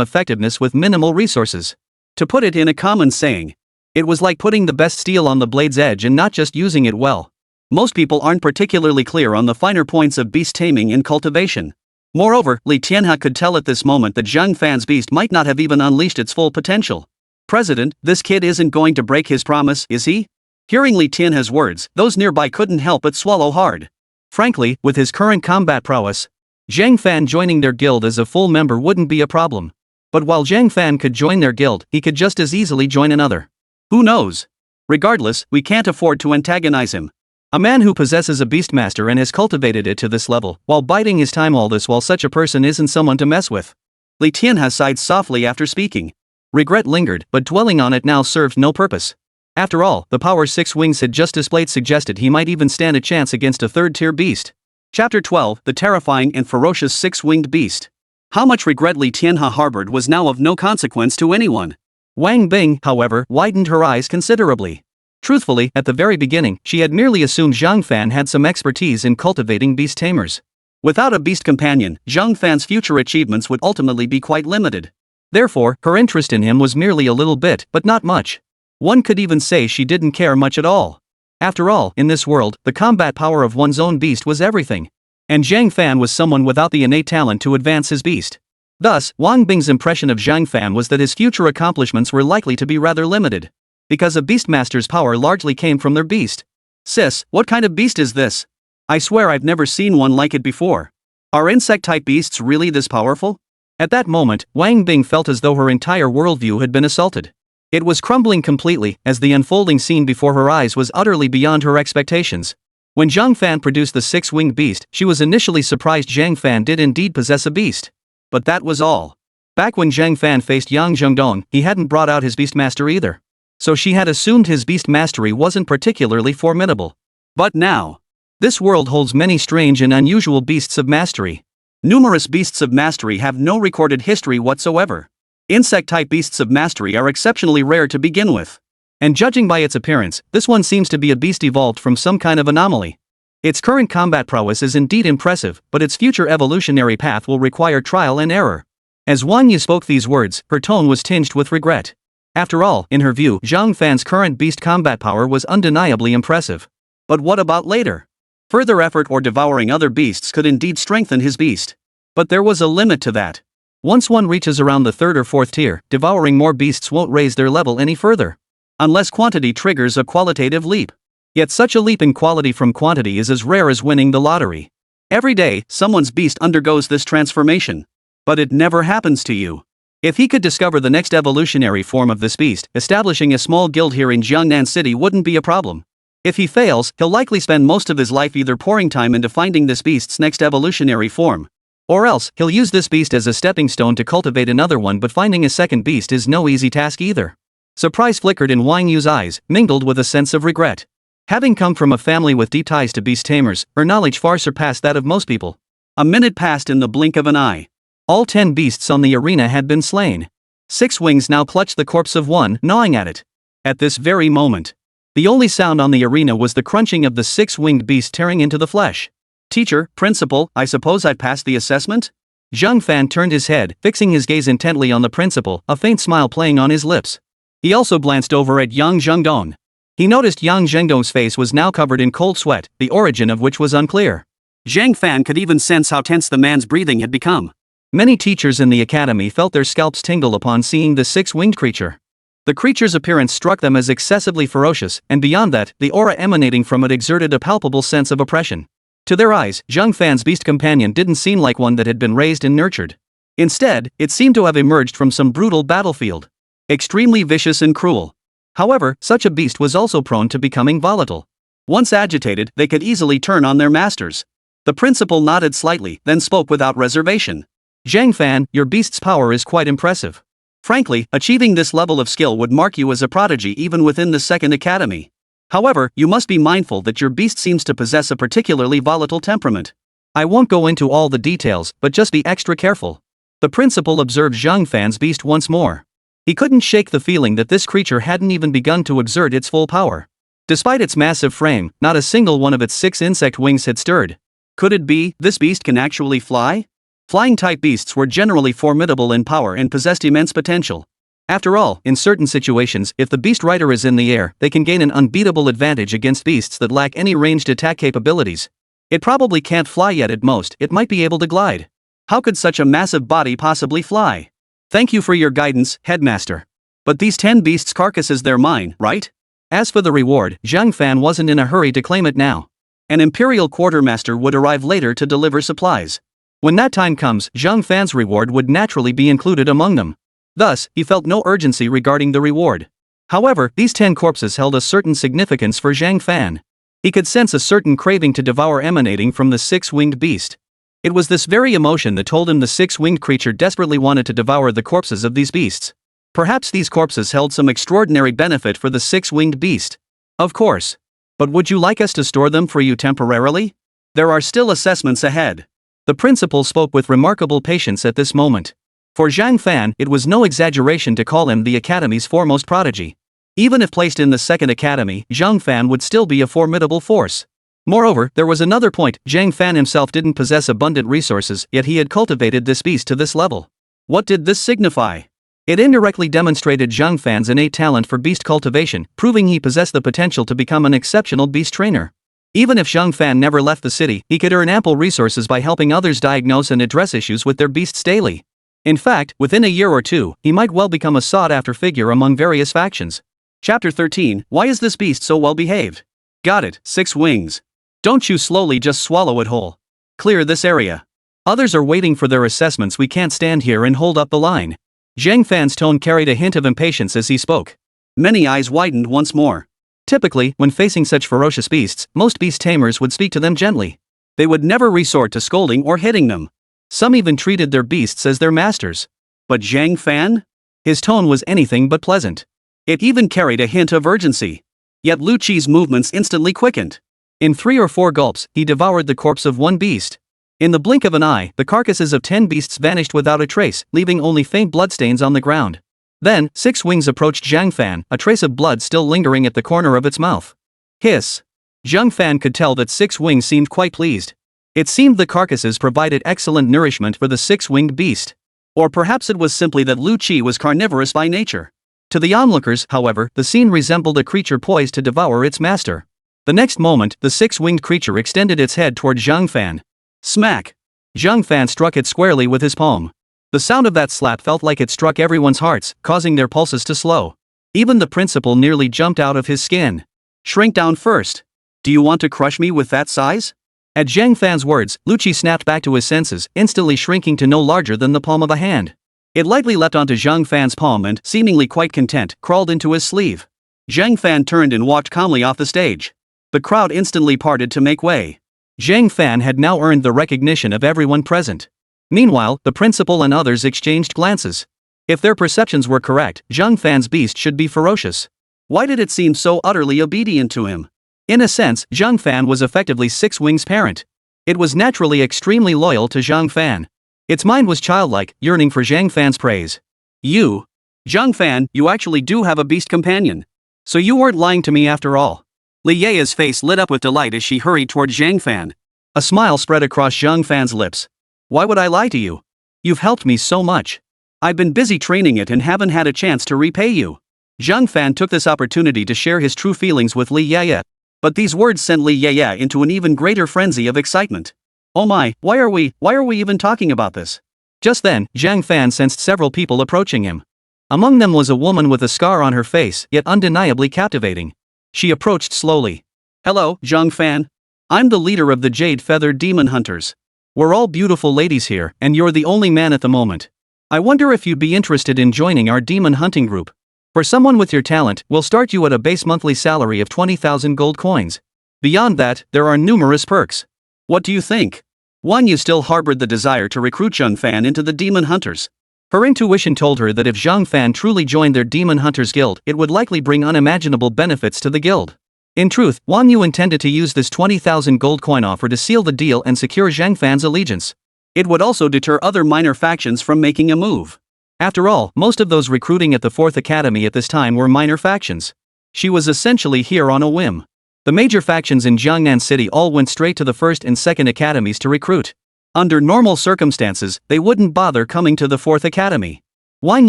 effectiveness with minimal resources. To put it in a common saying, it was like putting the best steel on the blade's edge and not just using it well. Most people aren't particularly clear on the finer points of beast taming and cultivation. Moreover, Li Tianhe could tell at this moment that Zhang Fan's beast might not have even unleashed its full potential. President, this kid isn't going to break his promise, is he? Hearing Li Tianhe's words, those nearby couldn't help but swallow hard. Frankly, with his current combat prowess, Zhang Fan joining their guild as a full member wouldn't be a problem. But while Zhang Fan could join their guild, he could just as easily join another. Who knows? Regardless, we can't afford to antagonize him. A man who possesses a beastmaster and has cultivated it to this level, while biding his time all this while such a person isn't someone to mess with. Li Tianhe sighed softly after speaking. Regret lingered, but dwelling on it now served no purpose. After all, the power 6 wings had just displayed suggested he might even stand a chance against a third-tier beast. Chapter 12, The Terrifying and Ferocious Six-Winged Beast. How much regret Li Tianhe harbored was now of no consequence to anyone. Wang Bing, however, widened her eyes considerably. Truthfully, at the very beginning, she had merely assumed Zhang Fan had some expertise in cultivating beast tamers. Without a beast companion, Zhang Fan's future achievements would ultimately be quite limited. Therefore, her interest in him was merely a little bit, but not much. One could even say she didn't care much at all. After all, in this world, the combat power of one's own beast was everything. And Zhang Fan was someone without the innate talent to advance his beast. Thus, Wang Bing's impression of Zhang Fan was that his future accomplishments were likely to be rather limited. Because a beastmaster's power largely came from their beast. Sis, what kind of beast is this? I swear I've never seen one like it before. Are insect-type beasts really this powerful? At that moment, Wang Bing felt as though her entire worldview had been assaulted. It was crumbling completely, as the unfolding scene before her eyes was utterly beyond her expectations. When Zhang Fan produced the six-winged beast, she was initially surprised Zhang Fan did indeed possess a beast. But that was all. Back when Zhang Fan faced Yang Zhengdong, he hadn't brought out his beastmaster either. So she had assumed his beast mastery wasn't particularly formidable. But now, this world holds many strange and unusual beasts of mastery. Numerous beasts of mastery have no recorded history whatsoever. Insect-type beasts of mastery are exceptionally rare to begin with. And judging by its appearance, this one seems to be a beast evolved from some kind of anomaly. Its current combat prowess is indeed impressive, but its future evolutionary path will require trial and error. As Wang Yu spoke these words, her tone was tinged with regret. After all, in her view, Zhang Fan's current beast combat power was undeniably impressive. But what about later? Further effort or devouring other beasts could indeed strengthen his beast. But there was a limit to that. Once one reaches around the third or fourth tier, devouring more beasts won't raise their level any further. Unless quantity triggers a qualitative leap. Yet such a leap in quality from quantity is as rare as winning the lottery. Every day, someone's beast undergoes this transformation. But it never happens to you. If he could discover the next evolutionary form of this beast, establishing a small guild here in Jiangnan City wouldn't be a problem. If he fails, he'll likely spend most of his life either pouring time into finding this beast's next evolutionary form. Or else, he'll use this beast as a stepping stone to cultivate another one, but finding a second beast is no easy task either. Surprise flickered in Wang Yu's eyes, mingled with a sense of regret. Having come from a family with deep ties to beast tamers, her knowledge far surpassed that of most people. A minute passed in the blink of an eye. All 10 beasts on the arena had been slain. 6 wings now clutched the corpse of one, gnawing at it. At this very moment, the only sound on the arena was the crunching of the 6-winged beast tearing into the flesh. Teacher, principal, I suppose I've passed the assessment? Zhang Fan turned his head, fixing his gaze intently on the principal, a faint smile playing on his lips. He also glanced over at Yang Zhengdong. He noticed Yang Zhengdong's face was now covered in cold sweat, the origin of which was unclear. Zhang Fan could even sense how tense the man's breathing had become. Many teachers in the academy felt their scalps tingle upon seeing the 6-winged creature. The creature's appearance struck them as excessively ferocious, and beyond that, the aura emanating from it exerted a palpable sense of oppression. To their eyes, Zhang Fan's beast companion didn't seem like one that had been raised and nurtured. Instead, it seemed to have emerged from some brutal battlefield. Extremely vicious and cruel. However, such a beast was also prone to becoming volatile. Once agitated, they could easily turn on their masters. The principal nodded slightly, then spoke without reservation. Zhang Fan, your beast's power is quite impressive. Frankly, achieving this level of skill would mark you as a prodigy even within the second academy. However, you must be mindful that your beast seems to possess a particularly volatile temperament. I won't go into all the details, but just be extra careful. The principal observed Zhang Fan's beast once more. He couldn't shake the feeling that this creature hadn't even begun to exert its full power. Despite its massive frame, not a single one of its 6 insect wings had stirred. Could it be this beast can actually fly? Flying-type beasts were generally formidable in power and possessed immense potential. After all, in certain situations, if the beast rider is in the air, they can gain an unbeatable advantage against beasts that lack any ranged attack capabilities. It probably can't fly yet. At most, it might be able to glide. How could such a massive body possibly fly? Thank you for your guidance, headmaster. But these 10 beasts' carcasses, they're mine, right? As for the reward, Zhang Fan wasn't in a hurry to claim it now. An imperial quartermaster would arrive later to deliver supplies. When that time comes, Zhang Fan's reward would naturally be included among them. Thus, he felt no urgency regarding the reward. However, these 10 corpses held a certain significance for Zhang Fan. He could sense a certain craving to devour emanating from the 6-winged beast. It was this very emotion that told him the 6-winged creature desperately wanted to devour the corpses of these beasts. Perhaps these corpses held some extraordinary benefit for the 6-winged beast. Of course. But would you like us to store them for you temporarily? There are still assessments ahead. The principal spoke with remarkable patience at this moment. For Zhang Fan, it was no exaggeration to call him the academy's foremost prodigy. Even if placed in the second academy, Zhang Fan would still be a formidable force. Moreover, there was another point: Zhang Fan himself didn't possess abundant resources, yet he had cultivated this beast to this level. What did this signify? It indirectly demonstrated Zhang Fan's innate talent for beast cultivation, proving he possessed the potential to become an exceptional beast trainer. Even if Zhang Fan never left the city, he could earn ample resources by helping others diagnose and address issues with their beasts daily. In fact, within a year or two, he might well become a sought-after figure among various factions. Chapter 13, Why is this beast so well behaved? Got it, 6 wings. Don't chew slowly, just swallow it whole. Clear this area. Others are waiting for their assessments. We can't stand here and hold up the line. Zhang Fan's tone carried a hint of impatience as he spoke. Many eyes widened once more. Typically, when facing such ferocious beasts, most beast tamers would speak to them gently. They would never resort to scolding or hitting them. Some even treated their beasts as their masters. But Zhang Fan? His tone was anything but pleasant. It even carried a hint of urgency. Yet Lu Qi's movements instantly quickened. In 3 or 4 gulps, he devoured the corpse of one beast. In the blink of an eye, the carcasses of 10 beasts vanished without a trace, leaving only faint bloodstains on the ground. Then, 6 wings approached Zhang Fan, a trace of blood still lingering at the corner of its mouth. Hiss. Zhang Fan could tell that 6 wings seemed quite pleased. It seemed the carcasses provided excellent nourishment for the 6-winged beast. Or perhaps it was simply that Lu Qi was carnivorous by nature. To the onlookers, however, the scene resembled a creature poised to devour its master. The next moment, the 6-winged creature extended its head toward Zhang Fan. Smack! Zhang Fan struck it squarely with his palm. The sound of that slap felt like it struck everyone's hearts, causing their pulses to slow. Even the principal nearly jumped out of his skin. Shrink down first. Do you want to crush me with that size? At Zhang Fan's words, Lu Qi snapped back to his senses, instantly shrinking to no larger than the palm of a hand. It lightly leapt onto Zhang Fan's palm and, seemingly quite content, crawled into his sleeve. Zhang Fan turned and walked calmly off the stage. The crowd instantly parted to make way. Zhang Fan had now earned the recognition of everyone present. Meanwhile, the principal and others exchanged glances. If their perceptions were correct, Zhang Fan's beast should be ferocious. Why did it seem so utterly obedient to him? In a sense, Zhang Fan was effectively 6 Wings' parent. It was naturally extremely loyal to Zhang Fan. Its mind was childlike, yearning for Zhang Fan's praise. You, Zhang Fan, you actually do have a beast companion. So you weren't lying to me after all. Li Ya's face lit up with delight as she hurried toward Zhang Fan. A smile spread across Zhang Fan's lips. Why would I lie to you? You've helped me so much. I've been busy training it and haven't had a chance to repay you. Zhang Fan took this opportunity to share his true feelings with Li Yaya. But these words sent Li Yaya into an even greater frenzy of excitement. Oh my, why are we even talking about this? Just then, Zhang Fan sensed several people approaching him. Among them was a woman with a scar on her face, yet undeniably captivating. She approached slowly. Hello, Zhang Fan. I'm the leader of the Jade-Feathered Demon Hunters. We're all beautiful ladies here, and you're the only man at the moment. I wonder if you'd be interested in joining our demon hunting group. For someone with your talent, we'll start you at a base monthly salary of 20,000 gold coins. Beyond that, there are numerous perks. What do you think? 1. You still harbored the desire to recruit Zhang Fan into the Demon Hunters. Her intuition told her that if Zhang Fan truly joined their Demon Hunters Guild, it would likely bring unimaginable benefits to the guild. In truth, Wang Yu intended to use this 20,000 gold coin offer to seal the deal and secure Zhang Fan's allegiance. It would also deter other minor factions from making a move. After all, most of those recruiting at the 4th Academy at this time were minor factions. She was essentially here on a whim. The major factions in Jiangnan City all went straight to the 1st and 2nd Academies to recruit. Under normal circumstances, they wouldn't bother coming to the 4th Academy. Wang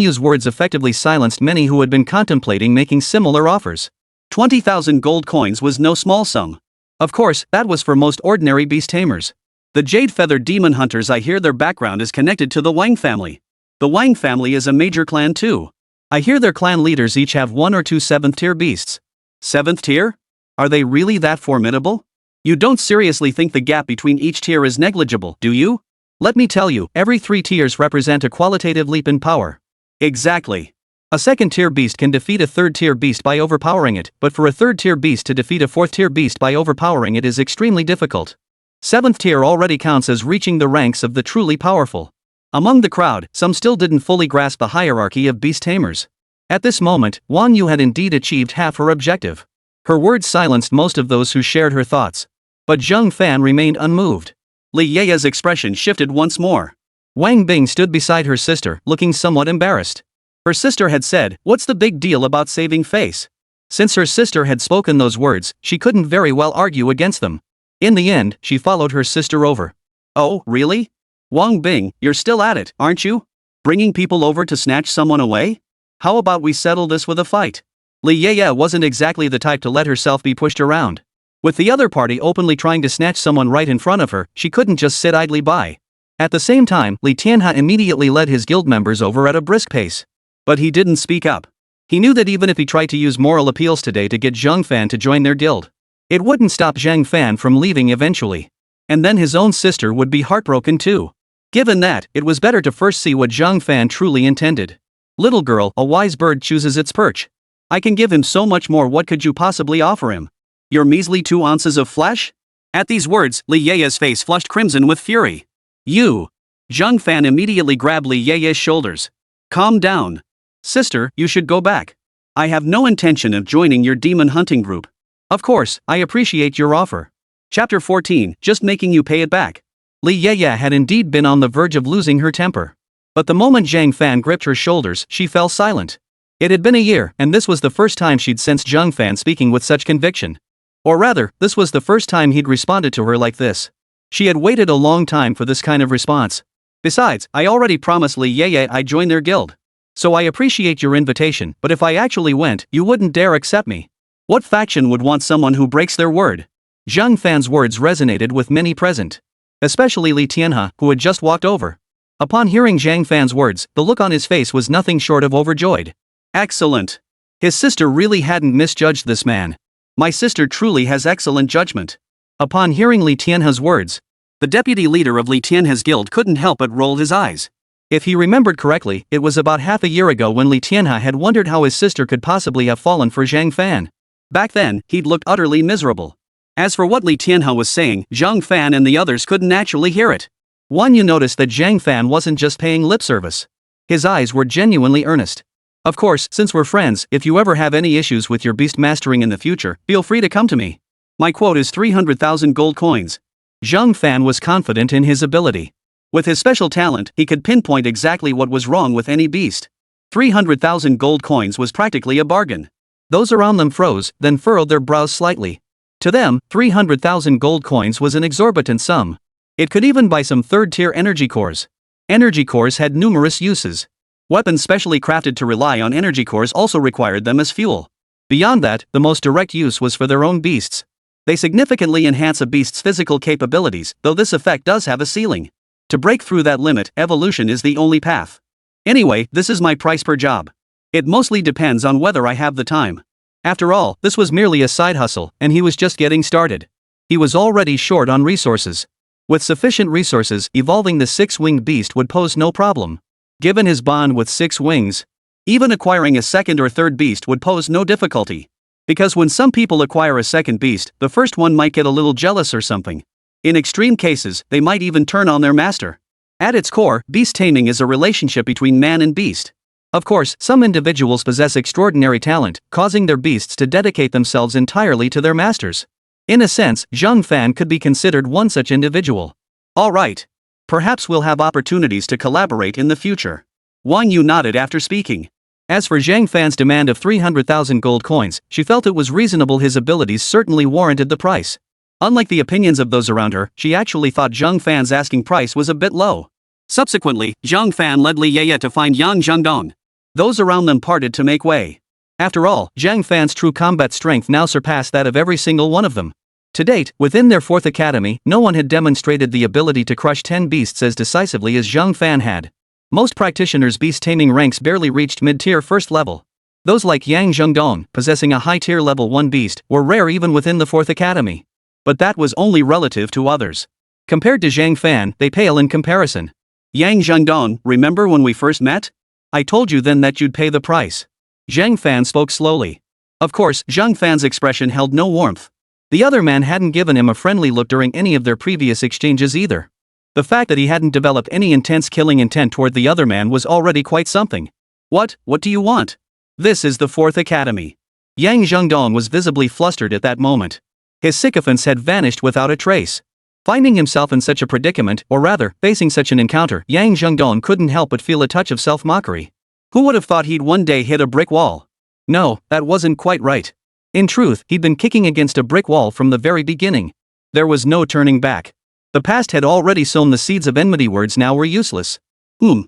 Yu's words effectively silenced many who had been contemplating making similar offers. 20,000 gold coins was no small sum. Of course, that was for most ordinary beast tamers. The jade-feathered demon hunters, I hear their background is connected to the Wang family. The Wang family is a major clan too. I hear their clan leaders each have 1 or 2 7th-tier beasts. 7th tier? Are they really that formidable? You don't seriously think the gap between each tier is negligible, do you? Let me tell you, every 3 tiers represent a qualitative leap in power. Exactly. A 2nd-tier beast can defeat a 3rd-tier beast by overpowering it, but for a 3rd-tier beast to defeat a 4th-tier beast by overpowering it is extremely difficult. 7th tier already counts as reaching the ranks of the truly powerful. Among the crowd, some still didn't fully grasp the hierarchy of beast tamers. At this moment, Wang Yu had indeed achieved half her objective. Her words silenced most of those who shared her thoughts. But Zhang Fan remained unmoved. Li Yeya's expression shifted once more. Wang Bing stood beside her sister, looking somewhat embarrassed. Her sister had said, "What's the big deal about saving face?" Since her sister had spoken those words, she couldn't very well argue against them. In the end, she followed her sister over. "Oh, really? Wang Bing, you're still at it, aren't you? Bringing people over to snatch someone away? How about we settle this with a fight?" Li Yeya wasn't exactly the type to let herself be pushed around. With the other party openly trying to snatch someone right in front of her, she couldn't just sit idly by. At the same time, Li Tianhe immediately led his guild members over at a brisk pace. But he didn't speak up. He knew that even if he tried to use moral appeals today to get Zhang Fan to join their guild, it wouldn't stop Zhang Fan from leaving eventually. And then his own sister would be heartbroken too. Given that, it was better to first see what Zhang Fan truly intended. "Little girl, a wise bird chooses its perch. I can give him so much more. What could you possibly offer him? Your measly 2 ounces of flesh?" At these words, Li Yeya's face flushed crimson with fury. "You!" Zhang Fan immediately grabbed Li Yeya's shoulders. "Calm down. Sister, you should go back. I have no intention of joining your demon hunting group." "Of course, I appreciate your offer." Chapter 14, just making you pay it back. Li Yeya had indeed been on the verge of losing her temper. But the moment Zhang Fan gripped her shoulders, she fell silent. It had been a year, and this was the first time she'd sensed Zhang Fan speaking with such conviction. Or rather, this was the first time he'd responded to her like this. She had waited a long time for this kind of response. "Besides, I already promised Li Yeya I'd join their guild. So I appreciate your invitation, but if I actually went, you wouldn't dare accept me. What faction would want someone who breaks their word?" Zhang Fan's words resonated with many present. Especially Li Tianhe, who had just walked over. Upon hearing Zhang Fan's words, the look on his face was nothing short of overjoyed. Excellent. His sister really hadn't misjudged this man. My sister truly has excellent judgment. Upon hearing Li Tianhe's words, the deputy leader of Li Tianhe's guild couldn't help but roll his eyes. If he remembered correctly, it was about half a year ago when Li Tianhe had wondered how his sister could possibly have fallen for Zhang Fan. Back then, he'd looked utterly miserable. As for what Li Tianhe was saying, Zhang Fan and the others couldn't actually hear it. Wang Yu noticed that Zhang Fan wasn't just paying lip service. His eyes were genuinely earnest. "Of course, since we're friends, if you ever have any issues with your beast mastering in the future, feel free to come to me. My quote is 300,000 gold coins." Zhang Fan was confident in his ability. With his special talent, he could pinpoint exactly what was wrong with any beast. 300,000 gold coins was practically a bargain. Those around them froze, then furrowed their brows slightly. To them, 300,000 gold coins was an exorbitant sum. It could even buy some 3rd-tier energy cores. Energy cores had numerous uses. Weapons specially crafted to rely on energy cores also required them as fuel. Beyond that, the most direct use was for their own beasts. They significantly enhance a beast's physical capabilities, though this effect does have a ceiling. To break through that limit, evolution is the only path. Anyway, this is my price per job. It mostly depends on whether I have the time. After all, this was merely a side hustle, and he was just getting started. He was already short on resources. With sufficient resources, evolving the 6-winged beast would pose no problem. Given his bond with 6 wings, even acquiring a 2nd or 3rd beast would pose no difficulty. Because when some people acquire a 2nd beast, the first one might get a little jealous or something. In extreme cases, they might even turn on their master. At its core, beast taming is a relationship between man and beast. Of course, some individuals possess extraordinary talent, causing their beasts to dedicate themselves entirely to their masters. In a sense, Zhang Fan could be considered one such individual. Alright. Perhaps we'll have opportunities to collaborate in the future. Wang Yu nodded after speaking. As for Zhang Fan's demand of 300,000 gold coins, she felt it was reasonable. His abilities certainly warranted the price. Unlike the opinions of those around her, she actually thought Zhang Fan's asking price was a bit low. Subsequently, Zhang Fan led Li Yeye to find Yang Zhengdong. Those around them parted to make way. After all, Zhang Fan's true combat strength now surpassed that of every single one of them. To date, within their fourth academy, no one had demonstrated the ability to crush 10 beasts as decisively as Zhang Fan had. Most practitioners' beast-taming ranks barely reached mid-tier first level. Those like Yang Zhengdong, possessing a high-tier level 1 beast, were rare even within the fourth academy. But that was only relative to others. Compared to Zhang Fan, they pale in comparison. Yang Zhengdong, remember when we first met? I told you then that you'd pay the price. Zhang Fan spoke slowly. Of course, Zhang Fan's expression held no warmth. The other man hadn't given him a friendly look during any of their previous exchanges either. The fact that he hadn't developed any intense killing intent toward the other man was already quite something. What do you want? This is the fourth academy. Yang Zhengdong was visibly flustered at that moment. His sycophants had vanished without a trace. Finding himself in such a predicament, or rather, facing such an encounter, Yang Zhengdong couldn't help but feel a touch of self-mockery. Who would have thought he'd one day hit a brick wall? No, that wasn't quite right. In truth, he'd been kicking against a brick wall from the very beginning. There was no turning back. The past had already sown the seeds of enmity. Words now were useless.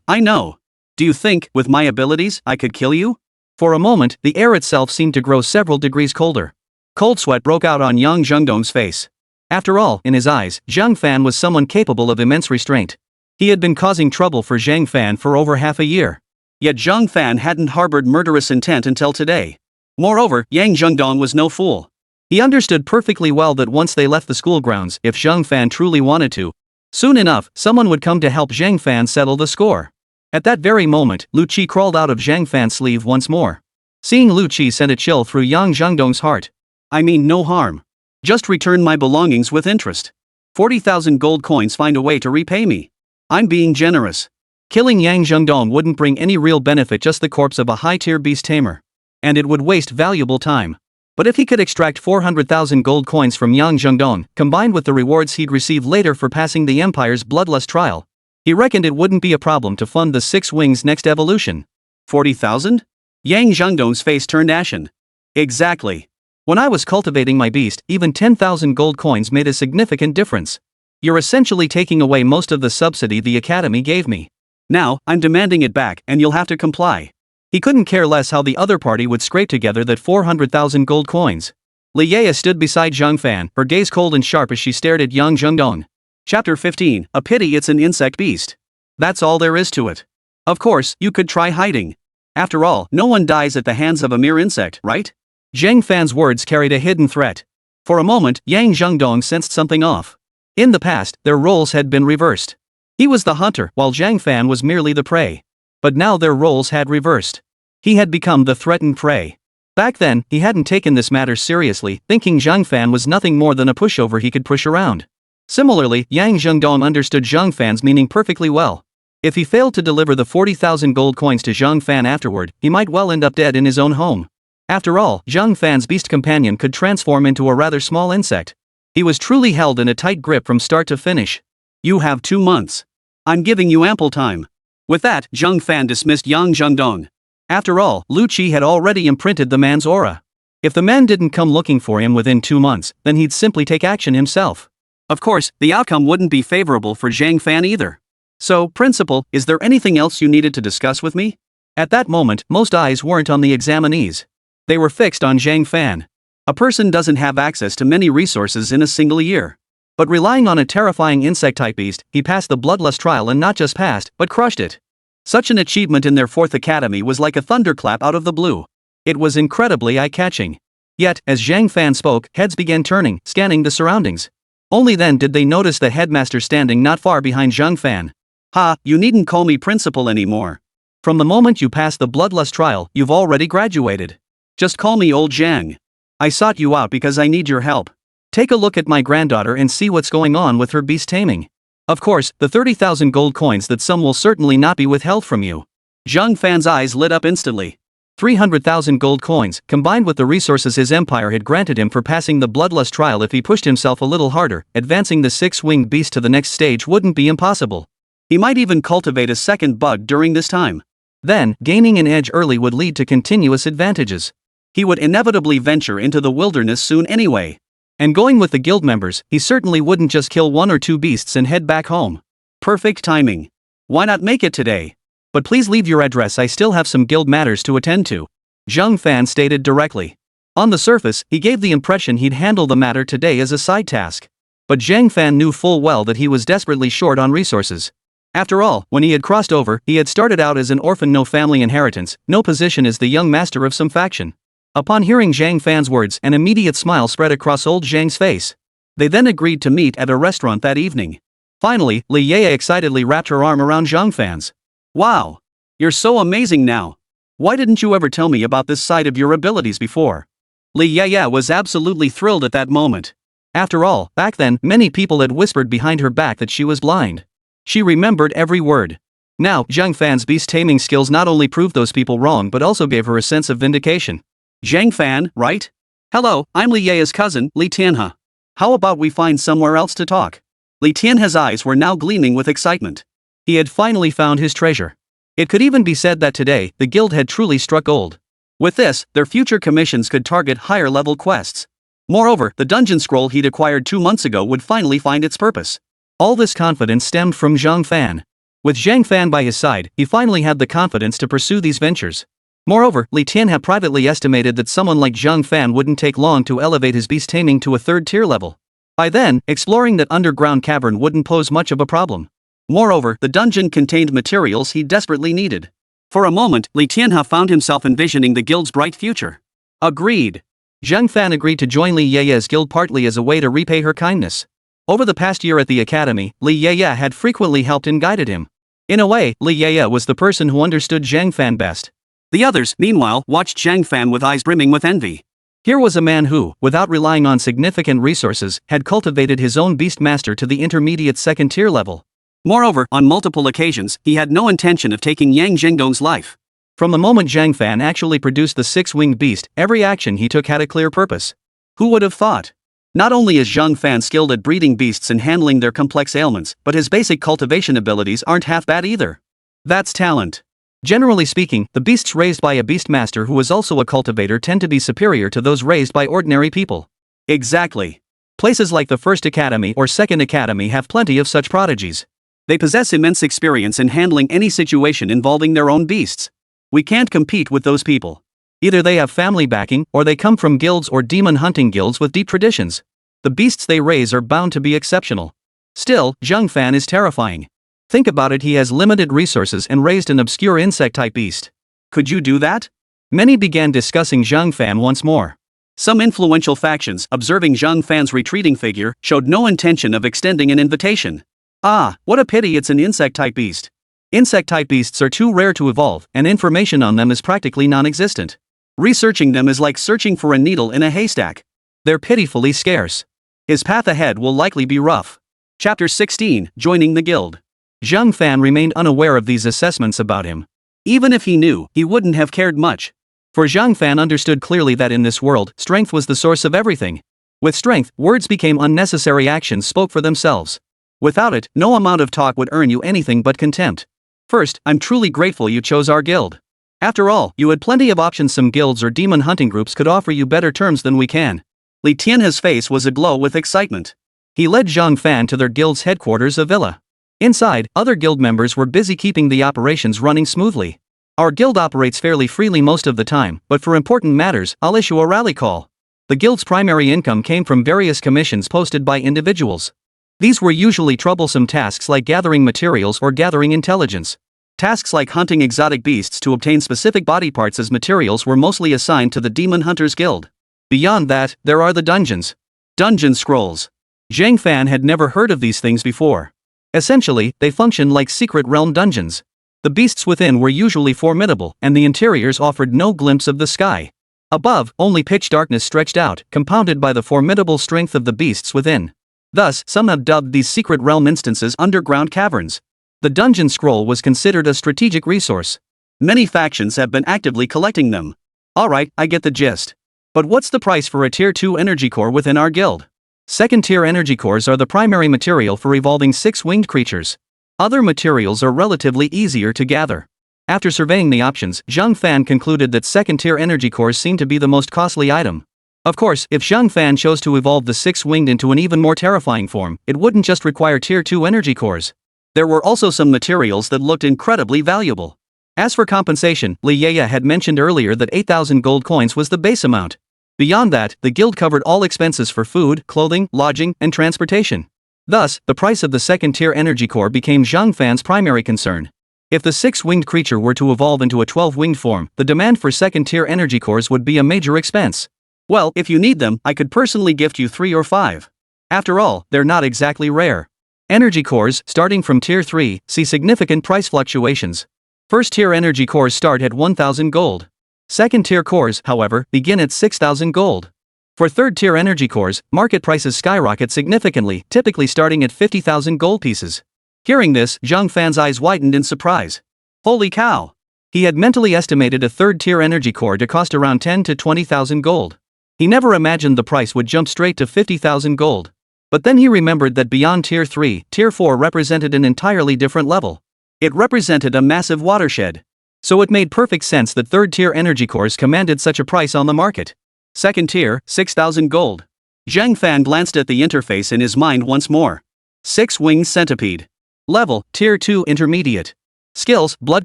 I know. Do you think, with my abilities, I could kill you? For a moment, the air itself seemed to grow several degrees colder. Cold sweat broke out on Yang Zhengdong's face. After all, in his eyes, Zhang Fan was someone capable of immense restraint. He had been causing trouble for Zhang Fan for over half a year. Yet Zhang Fan hadn't harbored murderous intent until today. Moreover, Yang Zhengdong was no fool. He understood perfectly well that once they left the school grounds, if Zhang Fan truly wanted to, soon enough, someone would come to help Zhang Fan settle the score. At that very moment, Lu Qi crawled out of Zhang Fan's sleeve once more. Seeing Lu Qi sent a chill through Yang Zhengdong's heart. I mean no harm. Just return my belongings with interest. 40,000 gold coins find a way to repay me. I'm being generous. Killing Yang Zhengdong wouldn't bring any real benefit, just the corpse of a high-tier beast tamer. And it would waste valuable time. But if he could extract 400,000 gold coins from Yang Zhengdong, combined with the rewards he'd receive later for passing the Empire's bloodlust trial, he reckoned it wouldn't be a problem to fund the Six Wings' next evolution. 40,000? Yang Zhengdong's face turned ashen. Exactly. When I was cultivating my beast, even 10,000 gold coins made a significant difference. You're essentially taking away most of the subsidy the Academy gave me. Now, I'm demanding it back, and you'll have to comply. He couldn't care less how the other party would scrape together that 400,000 gold coins. Li Yeye stood beside Zhang Fan, her gaze cold and sharp as she stared at Yang Zhengdong. Chapter 15, A Pity It's an Insect Beast. That's all there is to it. Of course, you could try hiding. After all, no one dies at the hands of a mere insect, right? Zhang Fan's words carried a hidden threat. For a moment, Yang Zhengdong sensed something off. In the past, their roles had been reversed. He was the hunter, while Zhang Fan was merely the prey. But now their roles had reversed. He had become the threatened prey. Back then, he hadn't taken this matter seriously, thinking Zhang Fan was nothing more than a pushover he could push around. Similarly, Yang Zhengdong understood Zhang Fan's meaning perfectly well. If he failed to deliver the 40,000 gold coins to Zhang Fan afterward, he might well end up dead in his own home. After all, Zhang Fan's beast companion could transform into a rather small insect. He was truly held in a tight grip from start to finish. You have 2 months. I'm giving you ample time. With that, Zhang Fan dismissed Yang Zhengdong. After all, Lu Qi had already imprinted the man's aura. If the man didn't come looking for him within 2 months, then he'd simply take action himself. Of course, the outcome wouldn't be favorable for Zhang Fan either. So, Principal, is there anything else you needed to discuss with me? At that moment, most eyes weren't on the examinees. They were fixed on Zhang Fan. A person doesn't have access to many resources in a single year. But relying on a terrifying insect-type beast, he passed the bloodlust trial, and not just passed, but crushed it. Such an achievement in their fourth academy was like a thunderclap out of the blue. It was incredibly eye-catching. Yet, as Zhang Fan spoke, heads began turning, scanning the surroundings. Only then did they notice the headmaster standing not far behind Zhang Fan. Ha, you needn't call me principal anymore. From the moment you passed the bloodlust trial, you've already graduated. Just call me old Zhang. I sought you out because I need your help. Take a look at my granddaughter and see what's going on with her beast taming. Of course, the 30,000 gold coins that some will certainly not be withheld from you. Zhang Fan's eyes lit up instantly. 300,000 gold coins, combined with the resources his empire had granted him for passing the bloodlust trial if he pushed himself a little harder, advancing the six-winged beast to the next stage wouldn't be impossible. He might even cultivate a second bug during this time. Then, gaining an edge early would lead to continuous advantages. He would inevitably venture into the wilderness soon anyway. And going with the guild members, he certainly wouldn't just kill one or two beasts and head back home. Perfect timing. Why not make it today? But please leave your address, I still have some guild matters to attend to. Zhang Fan stated directly. On the surface, he gave the impression he'd handle the matter today as a side task. But Zhang Fan knew full well that he was desperately short on resources. After all, when he had crossed over, he had started out as an orphan, no family inheritance, no position as the young master of some faction. Upon hearing Zhang Fan's words, an immediate smile spread across old Zhang's face. They then agreed to meet at a restaurant that evening. Finally, Li Yaya excitedly wrapped her arm around Zhang Fan's. Wow! You're so amazing now! Why didn't you ever tell me about this side of your abilities before? Li Yaya was absolutely thrilled at that moment. After all, back then, many people had whispered behind her back that she was blind. She remembered every word. Now, Zhang Fan's beast-taming skills not only proved those people wrong but also gave her a sense of vindication. Zhang Fan, right? Hello, I'm Li Yaya's cousin, Li Tianhe. How about we find somewhere else to talk? Li Tianhe's eyes were now gleaming with excitement. He had finally found his treasure. It could even be said that today, the guild had truly struck gold. With this, their future commissions could target higher-level quests. Moreover, the dungeon scroll he'd acquired 2 months ago would finally find its purpose. All this confidence stemmed from Zhang Fan. With Zhang Fan by his side, he finally had the confidence to pursue these ventures. Moreover, Li Tianhe privately estimated that someone like Zhang Fan wouldn't take long to elevate his beast taming to a 3rd-tier level. By then, exploring that underground cavern wouldn't pose much of a problem. Moreover, the dungeon contained materials he desperately needed. For a moment, Li Tianhe found himself envisioning the guild's bright future. Agreed. Zhang Fan agreed to join Li Yaya's guild partly as a way to repay her kindness. Over the past year at the academy, Li Yaya had frequently helped and guided him. In a way, Li Yaya was the person who understood Zhang Fan best. The others, meanwhile, watched Zhang Fan with eyes brimming with envy. Here was a man who, without relying on significant resources, had cultivated his own beast master to the intermediate 2nd-tier level. Moreover, on multiple occasions, he had no intention of taking Yang Zhengdong's life. From the moment Zhang Fan actually produced the 6-winged beast, every action he took had a clear purpose. Who would have thought? Not only is Zhang Fan skilled at breeding beasts and handling their complex ailments, but his basic cultivation abilities aren't half bad either. That's talent. Generally speaking, the beasts raised by a beast master who is also a cultivator tend to be superior to those raised by ordinary people. Exactly. Places like the First Academy or Second Academy have plenty of such prodigies. They possess immense experience in handling any situation involving their own beasts. We can't compete with those people. Either they have family backing, or they come from guilds or demon hunting guilds with deep traditions. The beasts they raise are bound to be exceptional. Still, Zhang Fan is terrifying. Think about it, he has limited resources and raised an obscure insect-type beast. Could you do that? Many began discussing Zhang Fan once more. Some influential factions, observing Zhang Fan's retreating figure, showed no intention of extending an invitation. Ah, what a pity it's an insect-type beast. Insect-type beasts are too rare to evolve, and information on them is practically non-existent. Researching them is like searching for a needle in a haystack. They're pitifully scarce. His path ahead will likely be rough. Chapter 16, Joining the Guild. Zhang Fan remained unaware of these assessments about him. Even if he knew, he wouldn't have cared much. For Zhang Fan understood clearly that in this world, strength was the source of everything. With strength, words became unnecessary, actions spoke for themselves. Without it, no amount of talk would earn you anything but contempt. First, I'm truly grateful you chose our guild. After all, you had plenty of options. Some guilds or demon hunting groups could offer you better terms than we can. Li Tianhe's face was aglow with excitement. He led Zhang Fan to their guild's headquarters, a villa. Inside, other guild members were busy keeping the operations running smoothly. Our guild operates fairly freely most of the time, but for important matters, I'll issue a rally call. The guild's primary income came from various commissions posted by individuals. These were usually troublesome tasks like gathering materials or gathering intelligence. Tasks like hunting exotic beasts to obtain specific body parts as materials were mostly assigned to the Demon Hunters Guild. Beyond that, there are the dungeons. Dungeon scrolls. Zhang Fan had never heard of these things before. Essentially, they function like secret realm dungeons. The beasts within were usually formidable, and the interiors offered no glimpse of the sky. Above, only pitch darkness stretched out, compounded by the formidable strength of the beasts within. Thus, some have dubbed these secret realm instances underground caverns. The dungeon scroll was considered a strategic resource. Many factions have been actively collecting them. Alright, I get the gist. But what's the price for a Tier 2 energy core within our guild? Second tier energy cores are the primary material for evolving 6-winged creatures. Other materials are relatively easier to gather. After surveying the options, Zhang Fan concluded that second tier energy cores seemed to be the most costly item. Of course, if Zhang Fan chose to evolve the 6-winged into an even more terrifying form, it wouldn't just require Tier 2 energy cores. There were also some materials that looked incredibly valuable. As for compensation, Li Yeye had mentioned earlier that 8,000 gold coins was the base amount. Beyond that, the guild covered all expenses for food, clothing, lodging, and transportation. Thus, the price of the second-tier energy core became Zhang Fan's primary concern. If the 6-winged creature were to evolve into a 12-winged form, the demand for second-tier energy cores would be a major expense. Well, if you need them, I could personally gift you 3 or 5. After all, they're not exactly rare. Energy cores, starting from Tier 3, see significant price fluctuations. First-tier energy cores start at 1,000 gold. Second-tier cores, however, begin at 6,000 gold. For third-tier energy cores, market prices skyrocket significantly, typically starting at 50,000 gold pieces. Hearing this, Zhang Fan's eyes widened in surprise. Holy cow! He had mentally estimated a third-tier energy core to cost around 10 to 20,000 gold. He never imagined the price would jump straight to 50,000 gold. But then he remembered that beyond Tier 3, Tier 4 represented an entirely different level. It represented a massive watershed. So it made perfect sense that third-tier energy cores commanded such a price on the market. Second tier, 6,000 gold. Zhang Fan glanced at the interface in his mind once more. 6-winged centipede. Level, Tier 2 intermediate. Skills, blood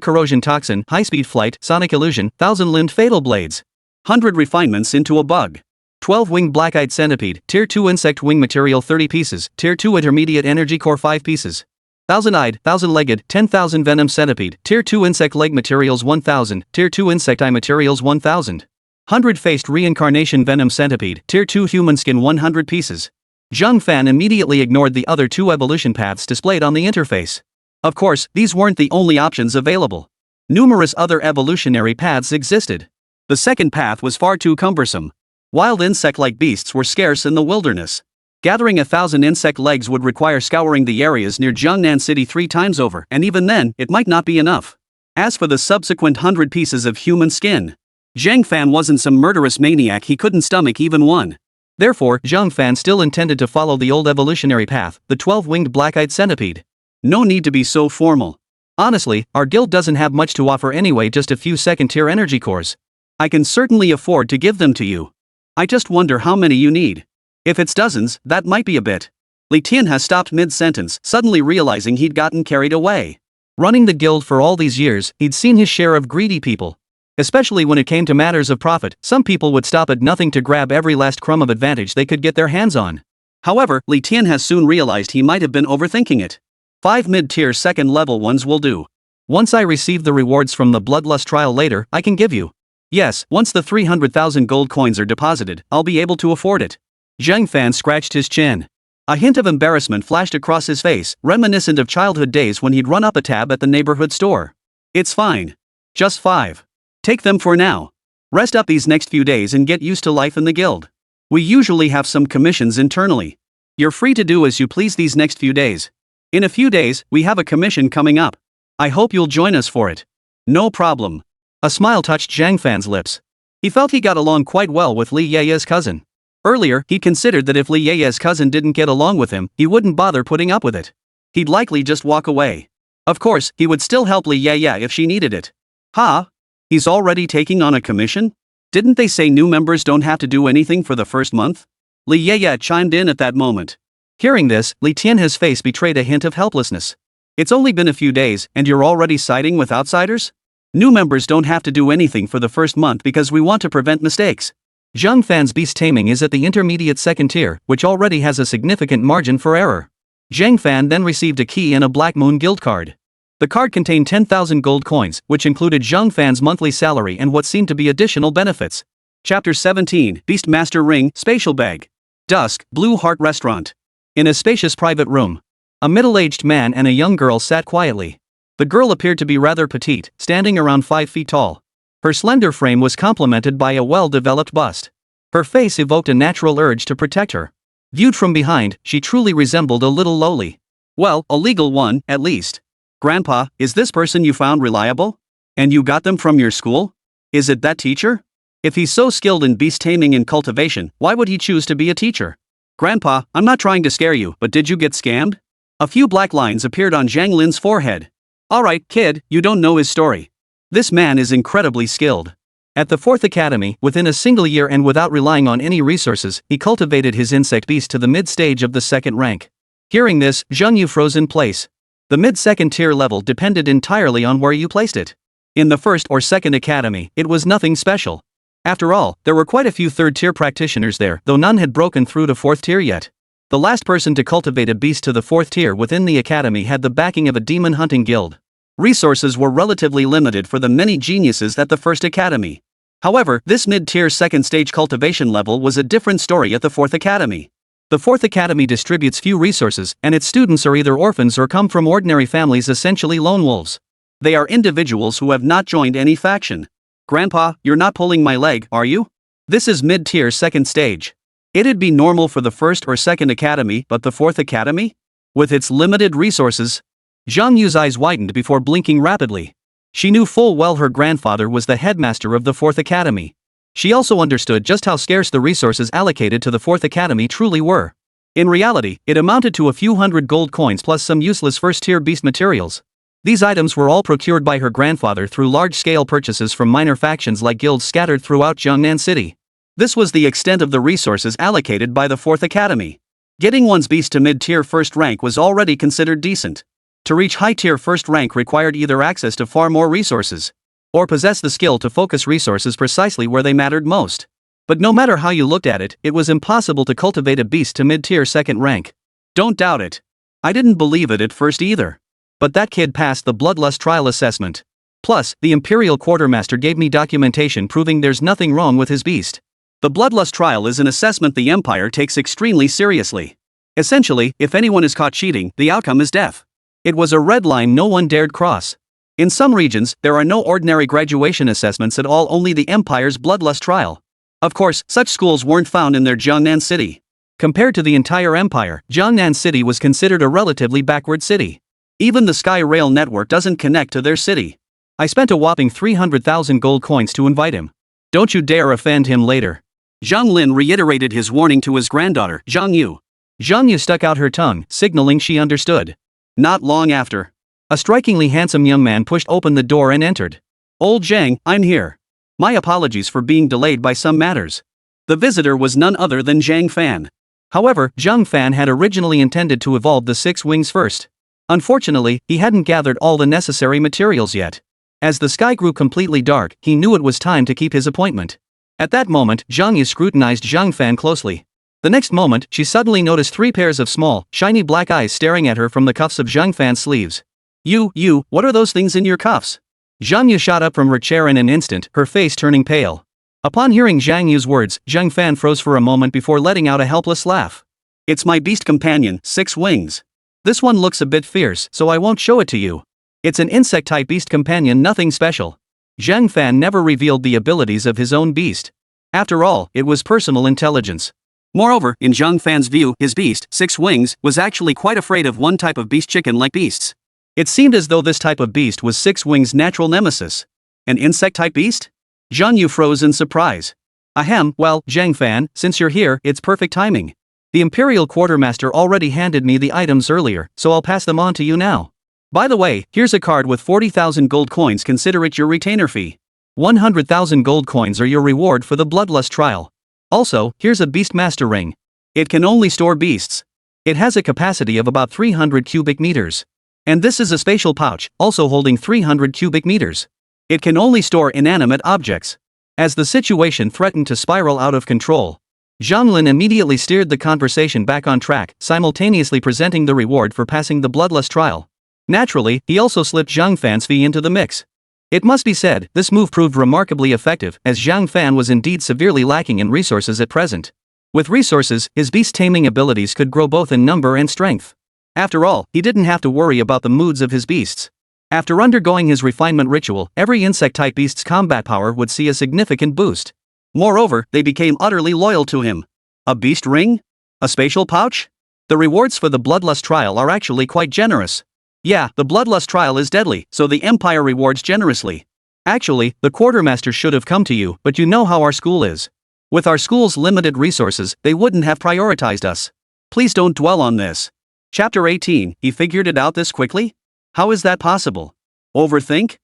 corrosion toxin, high-speed flight, sonic illusion, 1,000-limbed fatal blades. 100 refinements into a bug. 12-winged black-eyed centipede, Tier 2 insect wing material 30 pieces, Tier 2 intermediate energy core 5 pieces. 1,000-eyed, 1,000-legged, 10,000 venom centipede, Tier 2 insect leg materials 1,000, Tier 2 insect eye materials 1,000. 100-faced reincarnation venom centipede, Tier 2 human skin 100 pieces. Zhang Fan immediately ignored the other 2 evolution paths displayed on the interface. Of course, these weren't the only options available. Numerous other evolutionary paths existed. The second path was far too cumbersome. Wild insect-like beasts were scarce in the wilderness. Gathering 1,000 insect legs would require scouring the areas near Jiangnan City 3 times over, and even then, it might not be enough. As for the subsequent 100 pieces of human skin, Zhang Fan wasn't some murderous maniac, he couldn't stomach even one. Therefore, Zhang Fan still intended to follow the old evolutionary path, the 12-winged black-eyed centipede. No need to be so formal. Honestly, our guild doesn't have much to offer anyway, just a few second-tier energy cores. I can certainly afford to give them to you. I just wonder how many you need. If it's dozens, that might be a bit. Li Tian has stopped mid-sentence, suddenly realizing he'd gotten carried away. Running the guild for all these years, he'd seen his share of greedy people. Especially when it came to matters of profit, some people would stop at nothing to grab every last crumb of advantage they could get their hands on. However, Li Tian has soon realized he might have been overthinking it. 5 mid-tier second-level ones will do. Once I receive the rewards from the Bloodlust trial later, I can give you. Yes, once the 300,000 gold coins are deposited, I'll be able to afford it. Zhang Fan scratched his chin. A hint of embarrassment flashed across his face, reminiscent of childhood days when he'd run up a tab at the neighborhood store. It's fine. Just 5. Take them for now. Rest up these next few days and get used to life in the guild. We usually have some commissions internally. You're free to do as you please these next few days. In a few days, we have a commission coming up. I hope you'll join us for it. No problem. A smile touched Zhang Fan's lips. He felt he got along quite well with Li Yeye's cousin. Earlier, he considered that if Li Yeye's cousin didn't get along with him, he wouldn't bother putting up with it. He'd likely just walk away. Of course, he would still help Li Yeye if she needed it. Huh? He's already taking on a commission? Didn't they say new members don't have to do anything for the first month? Li Yeye chimed in at that moment. Hearing this, Li Tian's face betrayed a hint of helplessness. It's only been a few days, and you're already siding with outsiders? New members don't have to do anything for the first month because we want to prevent mistakes. Zhang Fan's beast taming is at the intermediate second tier, which already has a significant margin for error. Zhang Fan then received a key and a Black Moon Guild card. The card contained 10,000 gold coins, which included Zhang Fan's monthly salary and what seemed to be additional benefits. Chapter 17, Beastmaster Ring, Spatial Bag. Dusk, Blue Heart Restaurant. In a spacious private room, a middle-aged man and a young girl sat quietly. The girl appeared to be rather petite, standing around 5 feet tall. Her slender frame was complemented by a well-developed bust. Her face evoked a natural urge to protect her. Viewed from behind, she truly resembled a little lowly. Well, a legal one, at least. Grandpa, is this person you found reliable? And you got them from your school? Is it that teacher? If he's so skilled in beast taming and cultivation, why would he choose to be a teacher? Grandpa, I'm not trying to scare you, but did you get scammed? A few black lines appeared on Zhang Lin's forehead. Alright, kid, you don't know his story. This man is incredibly skilled. At the 4th Academy, within a single year and without relying on any resources, he cultivated his insect beast to the mid-stage of the 2nd rank. Hearing this, Zhang Yu froze in place. The mid-2nd tier level depended entirely on where you placed it. In the 1st or 2nd Academy, it was nothing special. After all, there were quite a few 3rd-tier practitioners there, though none had broken through to 4th tier yet. The last person to cultivate a beast to the 4th tier within the academy had the backing of a demon hunting guild. Resources were relatively limited for the many geniuses at the 1st Academy. However, this mid-tier 2nd stage cultivation level was a different story at the 4th Academy. The 4th Academy distributes few resources, and its students are either orphans or come from ordinary families, essentially lone wolves. They are individuals who have not joined any faction. Grandpa, you're not pulling my leg, are you? This is mid-tier 2nd stage. It'd be normal for the 1st or 2nd Academy, but the 4th Academy? With its limited resources? Zhang Yu's eyes widened before blinking rapidly. She knew full well her grandfather was the headmaster of the 4th Academy. She also understood just how scarce the resources allocated to the 4th Academy truly were. In reality, it amounted to a few hundred gold coins plus some useless 1st-tier beast materials. These items were all procured by her grandfather through large-scale purchases from minor factions like guilds scattered throughout Jiangnan City. This was the extent of the resources allocated by the 4th Academy. Getting one's beast to mid-tier 1st rank was already considered decent. To reach high-tier 1st rank required either access to far more resources, or possess the skill to focus resources precisely where they mattered most. But no matter how you looked at it, it was impossible to cultivate a beast to mid-tier 2nd rank. Don't doubt it. I didn't believe it at first either. But that kid passed the bloodlust trial assessment. Plus, the Imperial Quartermaster gave me documentation proving there's nothing wrong with his beast. The bloodlust trial is an assessment the Empire takes extremely seriously. Essentially, if anyone is caught cheating, the outcome is death. It was a red line no one dared cross. In some regions, there are no ordinary graduation assessments at all, only the Empire's bloodlust trial. Of course, such schools weren't found in their Jiangnan City. Compared to the entire Empire, Jiangnan City was considered a relatively backward city. Even the Sky Rail network doesn't connect to their city. I spent a whopping 300,000 gold coins to invite him. Don't you dare offend him later. Zhang Lin reiterated his warning to his granddaughter, Zhang Yu. Zhang Yu stuck out her tongue, signaling she understood. Not long after, a strikingly handsome young man pushed open the door and entered. Old Zhang, I'm here. My apologies for being delayed by some matters. The visitor was none other than Zhang Fan. However, Zhang Fan had originally intended to evolve the 6 wings first. Unfortunately, he hadn't gathered all the necessary materials yet. As the sky grew completely dark, he knew it was time to keep his appointment. At that moment, Zhang Yu scrutinized Zhang Fan closely. The next moment, she suddenly noticed 3 pairs of small, shiny black eyes staring at her from the cuffs of Zhang Fan's sleeves. You, what are those things in your cuffs? Zhang Yu shot up from her chair in an instant, her face turning pale. Upon hearing Zhang Yu's words, Zhang Fan froze for a moment before letting out a helpless laugh. It's my beast companion, 6 wings. This one looks a bit fierce, so I won't show it to you. It's an insect-type beast companion, nothing special. Zhang Fan never revealed the abilities of his own beast. After all, it was personal intelligence. Moreover, in Zhang Fan's view, his beast, 6 wings, was actually quite afraid of one type of beast, chicken-like beasts. It seemed as though this type of beast was 6 wings' natural nemesis. An insect-type beast? Zhang Yu froze in surprise. Ahem, well, Zhang Fan, since you're here, it's perfect timing. The Imperial Quartermaster already handed me the items earlier, so I'll pass them on to you now. By the way, here's a card with 40,000 gold coins, consider it your retainer fee. 100,000 gold coins are your reward for the bloodlust trial. Also, here's a Beastmaster ring. It can only store beasts. It has a capacity of about 300 cubic meters. And this is a spatial pouch, also holding 300 cubic meters. It can only store inanimate objects. As the situation threatened to spiral out of control, Zhang Lin immediately steered the conversation back on track, simultaneously presenting the reward for passing the bloodlust trial. Naturally, he also slipped Zhang Fan's fee into the mix. It must be said, this move proved remarkably effective, as Zhang Fan was indeed severely lacking in resources at present. With resources, his beast-taming abilities could grow both in number and strength. After all, he didn't have to worry about the moods of his beasts. After undergoing his refinement ritual, every insect-type beast's combat power would see a significant boost. Moreover, they became utterly loyal to him. A beast ring? A spatial pouch? The rewards for the bloodlust trial are actually quite generous. Yeah, the bloodlust trial is deadly, so the Empire rewards generously. Actually, the quartermaster should have come to you, but you know how our school is. With our school's limited resources, they wouldn't have prioritized us. Please don't dwell on this. Chapter 18, he figured it out this quickly? How is that possible? Overthink?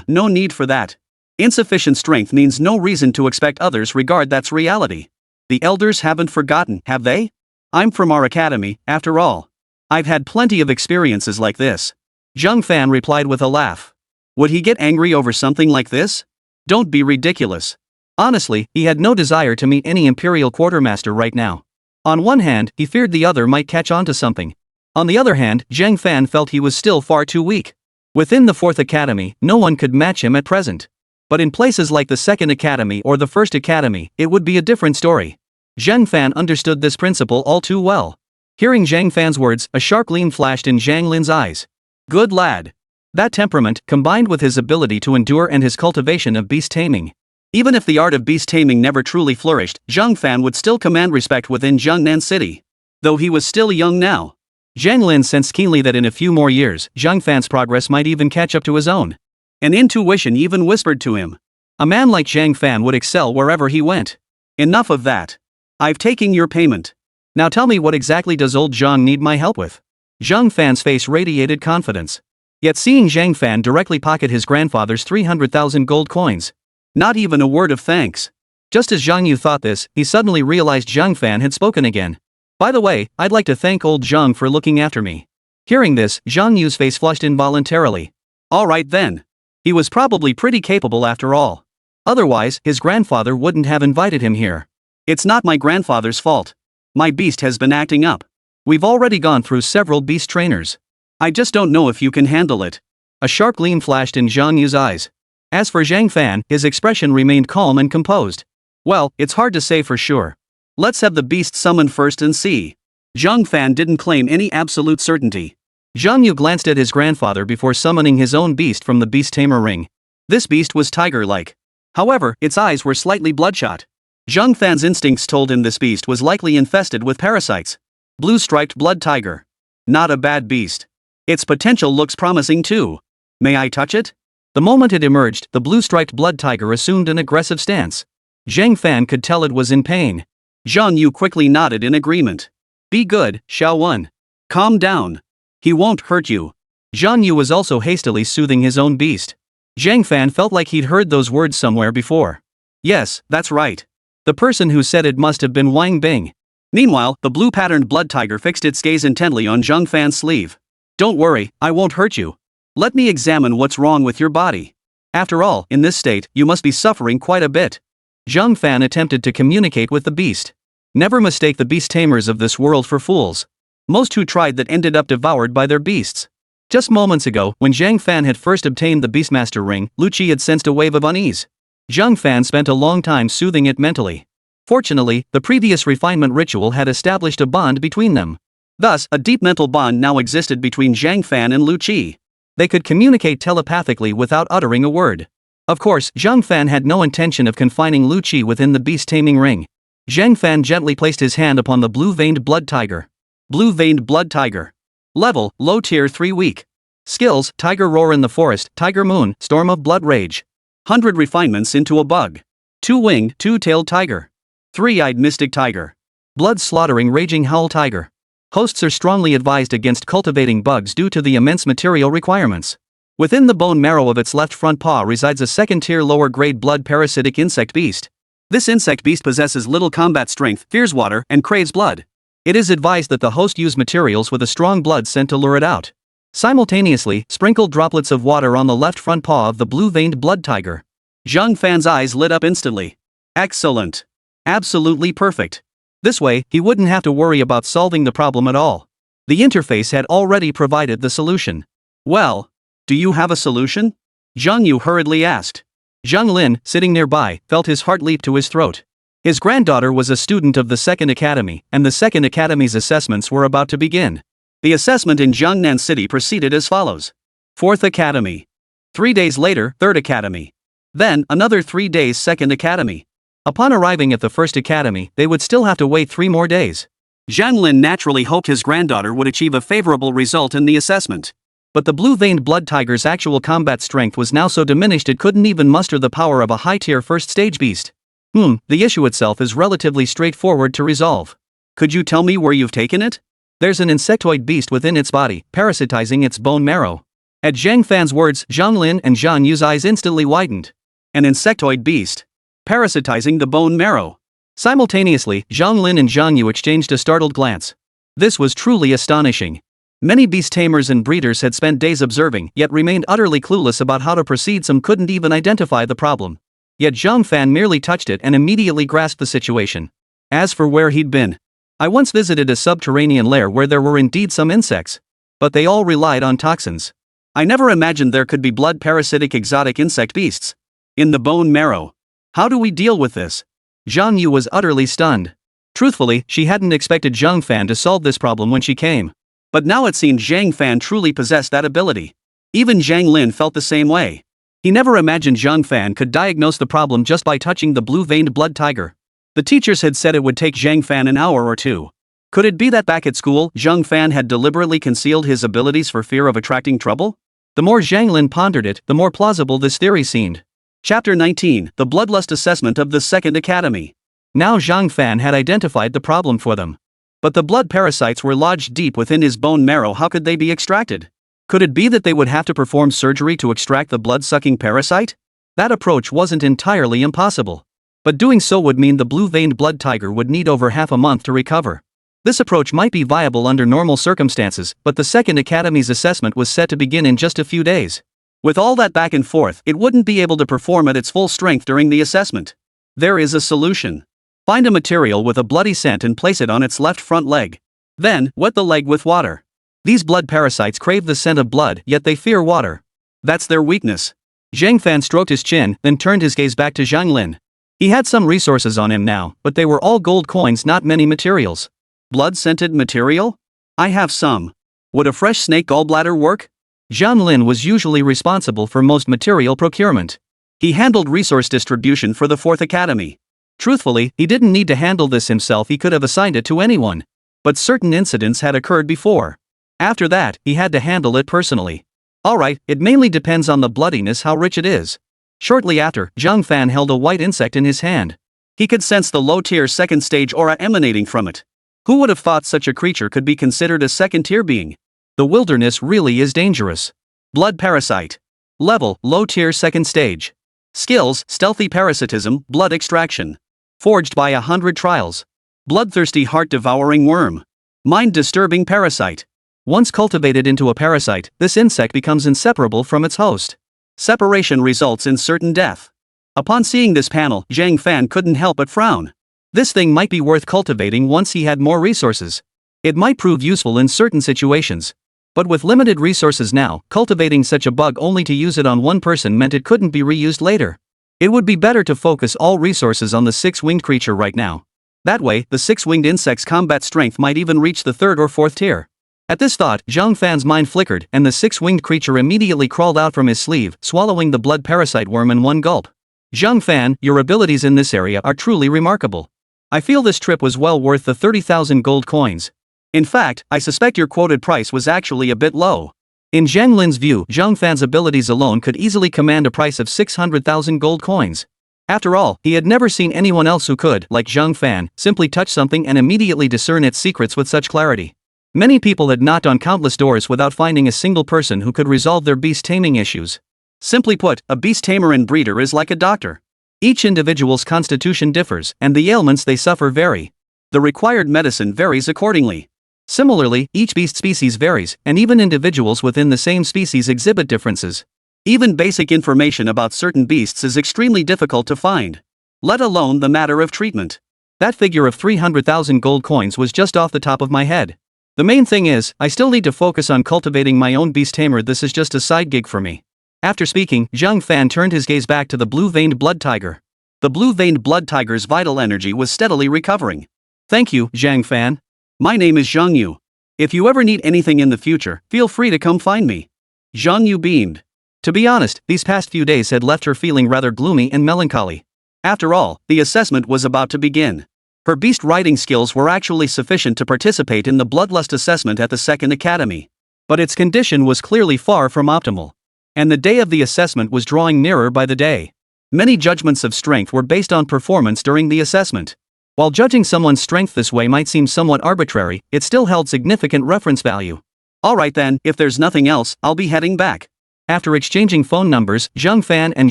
No need for that. Insufficient strength means no reason to expect others regard that's reality. The elders haven't forgotten, have they? I'm from our academy, after all. I've had plenty of experiences like this. Zheng Fan replied with a laugh. Would he get angry over something like this? Don't be ridiculous. Honestly, he had no desire to meet any imperial quartermaster right now. On one hand, he feared the other might catch on to something. On the other hand, Zheng Fan felt he was still far too weak. Within the 4th Academy, no one could match him at present. But in places like the 2nd Academy or the 1st Academy, it would be a different story. Zheng Fan understood this principle all too well. Hearing Zheng Fan's words, a sharp gleam flashed in Zhang Lin's eyes. Good lad. That temperament, combined with his ability to endure and his cultivation of beast taming. Even if the art of beast taming never truly flourished, Zheng Fan would still command respect within Jiangnan City. Though he was still young now. Zhang Lin sensed keenly that in a few more years, Zheng Fan's progress might even catch up to his own. An intuition even whispered to him. A man like Zheng Fan would excel wherever he went. Enough of that. I've taken your payment. Now tell me, what exactly does old Zhang need my help with? Zheng Fan's face radiated confidence. Yet seeing Zheng Fan directly pocket his grandfather's 300,000 gold coins. Not even a word of thanks. Just as Zhang Yu thought this, he suddenly realized Zheng Fan had spoken again. By the way, I'd like to thank old Zhang for looking after me. Hearing this, Zhang Yu's face flushed involuntarily. Alright then. He was probably pretty capable after all. Otherwise, his grandfather wouldn't have invited him here. It's not my grandfather's fault. My beast has been acting up. We've already gone through several beast trainers. I just don't know if you can handle it. A sharp gleam flashed in Zhang Yu's eyes. As for Zheng Fan, his expression remained calm and composed. Well, it's hard to say for sure. Let's have the beast summoned first and see. Zheng Fan didn't claim any absolute certainty. Zhang Yu glanced at his grandfather before summoning his own beast from the beast tamer ring. This beast was tiger-like. However, its eyes were slightly bloodshot. Zheng Fan's instincts told him this beast was likely infested with parasites. Blue-striped blood tiger. Not a bad beast. Its potential looks promising too. May I touch it? The moment it emerged, the blue-striped blood tiger assumed an aggressive stance. Zheng Fan could tell it was in pain. Zhang Yu quickly nodded in agreement. Be good, Xiao Wen. Calm down. He won't hurt you. Zhang Yu was also hastily soothing his own beast. Zheng Fan felt like he'd heard those words somewhere before. Yes, that's right. The person who said it must have been Wang Bing. Meanwhile, the blue-patterned blood tiger fixed its gaze intently on Zheng Fan's sleeve. Don't worry, I won't hurt you. Let me examine what's wrong with your body. After all, in this state, you must be suffering quite a bit. Zheng Fan attempted to communicate with the beast. Never mistake the beast tamers of this world for fools. Most who tried that ended up devoured by their beasts. Just moments ago, when Zheng Fan had first obtained the Beastmaster ring, Lu Qi had sensed a wave of unease. Zheng Fan spent a long time soothing it mentally. Fortunately, the previous refinement ritual had established a bond between them. Thus, a deep mental bond now existed between Zheng Fan and Lu Qi. They could communicate telepathically without uttering a word. Of course, Zheng Fan had no intention of confining Lu Qi within the beast-taming ring. Zheng Fan gently placed his hand upon the blue-veined blood tiger. Blue-veined blood tiger. Level, low tier 3 weak. Skills, Tiger Roar in the Forest, Tiger Moon, Storm of Blood Rage. 100 refinements into a bug. 2-winged, 2-tailed tiger. 3-eyed mystic tiger. Blood-slaughtering raging howl tiger. Hosts are strongly advised against cultivating bugs due to the immense material requirements. Within the bone marrow of its left front paw resides a second-tier lower-grade blood parasitic insect beast. This insect beast possesses little combat strength, fears water, and craves blood. It is advised that the host use materials with a strong blood scent to lure it out. Simultaneously, sprinkle droplets of water on the left front paw of the blue-veined blood tiger. Zheng Fan's eyes lit up instantly. Excellent. Absolutely perfect. This way, he wouldn't have to worry about solving the problem at all. The interface had already provided the solution. Well, do you have a solution? Zhang Yu hurriedly asked. Zhang Lin, sitting nearby, felt his heart leap to his throat. His granddaughter was a student of the 2nd Academy, and the 2nd Academy's assessments were about to begin. The assessment in Jiangnan City proceeded as follows. 4th Academy. 3 days later, 3rd Academy. Then, another 3 days 2nd Academy. Upon arriving at the 1st Academy, they would still have to wait 3 more days. Zhang Lin naturally hoped his granddaughter would achieve a favorable result in the assessment. But the blue-veined blood tiger's actual combat strength was now so diminished it couldn't even muster the power of a high-tier first-stage beast. The issue itself is relatively straightforward to resolve. Could you tell me where you've taken it? There's an insectoid beast within its body, parasitizing its bone marrow. At Zhang Fan's words, Zhang Lin and Zhang Yu's eyes instantly widened. An insectoid beast. Parasitizing the bone marrow. Simultaneously, Zhang Lin and Zhang Yu exchanged a startled glance. This was truly astonishing. Many beast tamers and breeders had spent days observing, yet remained utterly clueless about how to proceed. Some couldn't even identify the problem. Yet Zhang Fan merely touched it and immediately grasped the situation. As for where he'd been, I once visited a subterranean lair where there were indeed some insects. But they all relied on toxins. I never imagined there could be blood-parasitic exotic insect beasts. In the bone marrow. How do we deal with this? Zhang Yu was utterly stunned. Truthfully, she hadn't expected Zhang Fan to solve this problem when she came. But now it seemed Zhang Fan truly possessed that ability. Even Zhang Lin felt the same way. He never imagined Zhang Fan could diagnose the problem just by touching the blue-veined blood tiger. The teachers had said it would take Zhang Fan an hour or two. Could it be that back at school, Zhang Fan had deliberately concealed his abilities for fear of attracting trouble? The more Zhang Lin pondered it, the more plausible this theory seemed. Chapter 19, The Bloodlust Assessment of the Second Academy. Now Zhang Fan had identified the problem for them. But the blood parasites were lodged deep within his bone marrow. How could they be extracted? Could it be that they would have to perform surgery to extract the blood-sucking parasite? That approach wasn't entirely impossible. But doing so would mean the blue-veined blood tiger would need over half a month to recover. This approach might be viable under normal circumstances, but the Second Academy's assessment was set to begin in just a few days. With all that back and forth, it wouldn't be able to perform at its full strength during the assessment. There is a solution. Find a material with a bloody scent and place it on its left front leg. Then, wet the leg with water. These blood parasites crave the scent of blood, yet they fear water. That's their weakness. Zhang Fan stroked his chin, then turned his gaze back to Zhang Lin. He had some resources on him now, but they were all gold coins, not many materials. Blood-scented material? I have some. Would a fresh snake gallbladder work? Zhang Lin was usually responsible for most material procurement. He handled resource distribution for the Fourth Academy. Truthfully, he didn't need to handle this himself. He could have assigned it to anyone. But certain incidents had occurred before. After that, he had to handle it personally. Alright, it mainly depends on the bloodiness, how rich it is. Shortly after, Zhang Fan held a white insect in his hand. He could sense the low-tier second-stage aura emanating from it. Who would have thought such a creature could be considered a second-tier being? The wilderness really is dangerous. Blood parasite. Level, low-tier second stage. Skills, stealthy parasitism, blood extraction. Forged by 100 trials. Bloodthirsty heart-devouring worm. Mind-disturbing parasite. Once cultivated into a parasite, this insect becomes inseparable from its host. Separation results in certain death. Upon seeing this panel, Zhang Fan couldn't help but frown. This thing might be worth cultivating once he had more resources. It might prove useful in certain situations. But with limited resources now, cultivating such a bug only to use it on one person meant it couldn't be reused later. It would be better to focus all resources on the six-winged creature right now. That way, the six-winged insect's combat strength might even reach the third or fourth tier. At this thought, Zhang Fan's mind flickered, and the six-winged creature immediately crawled out from his sleeve, swallowing the blood parasite worm in one gulp. Zhang Fan, your abilities in this area are truly remarkable. I feel this trip was well worth the 30,000 gold coins. In fact, I suspect your quoted price was actually a bit low. In Zhang Lin's view, Zhang Fan's abilities alone could easily command a price of 600,000 gold coins. After all, he had never seen anyone else who could, like Zhang Fan, simply touch something and immediately discern its secrets with such clarity. Many people had knocked on countless doors without finding a single person who could resolve their beast taming issues. Simply put, a beast tamer and breeder is like a doctor. Each individual's constitution differs, and the ailments they suffer vary. The required medicine varies accordingly. Similarly, each beast species varies, and even individuals within the same species exhibit differences. Even basic information about certain beasts is extremely difficult to find. Let alone the matter of treatment. That figure of 300,000 gold coins was just off the top of my head. The main thing is, I still need to focus on cultivating my own beast tamer. This is just a side gig for me. After speaking, Zhang Fan turned his gaze back to the blue-veined blood tiger. The blue-veined blood tiger's vital energy was steadily recovering. Thank you, Zhang Fan. My name is Zhang Yu. If you ever need anything in the future, feel free to come find me. Zhang Yu beamed. To be honest, these past few days had left her feeling rather gloomy and melancholy. After all, the assessment was about to begin. Her beast riding skills were actually sufficient to participate in the bloodlust assessment at the Second Academy. But its condition was clearly far from optimal. And the day of the assessment was drawing nearer by the day. Many judgments of strength were based on performance during the assessment. While judging someone's strength this way might seem somewhat arbitrary, it still held significant reference value. Alright then, if there's nothing else, I'll be heading back. After exchanging phone numbers, Zhang Fan and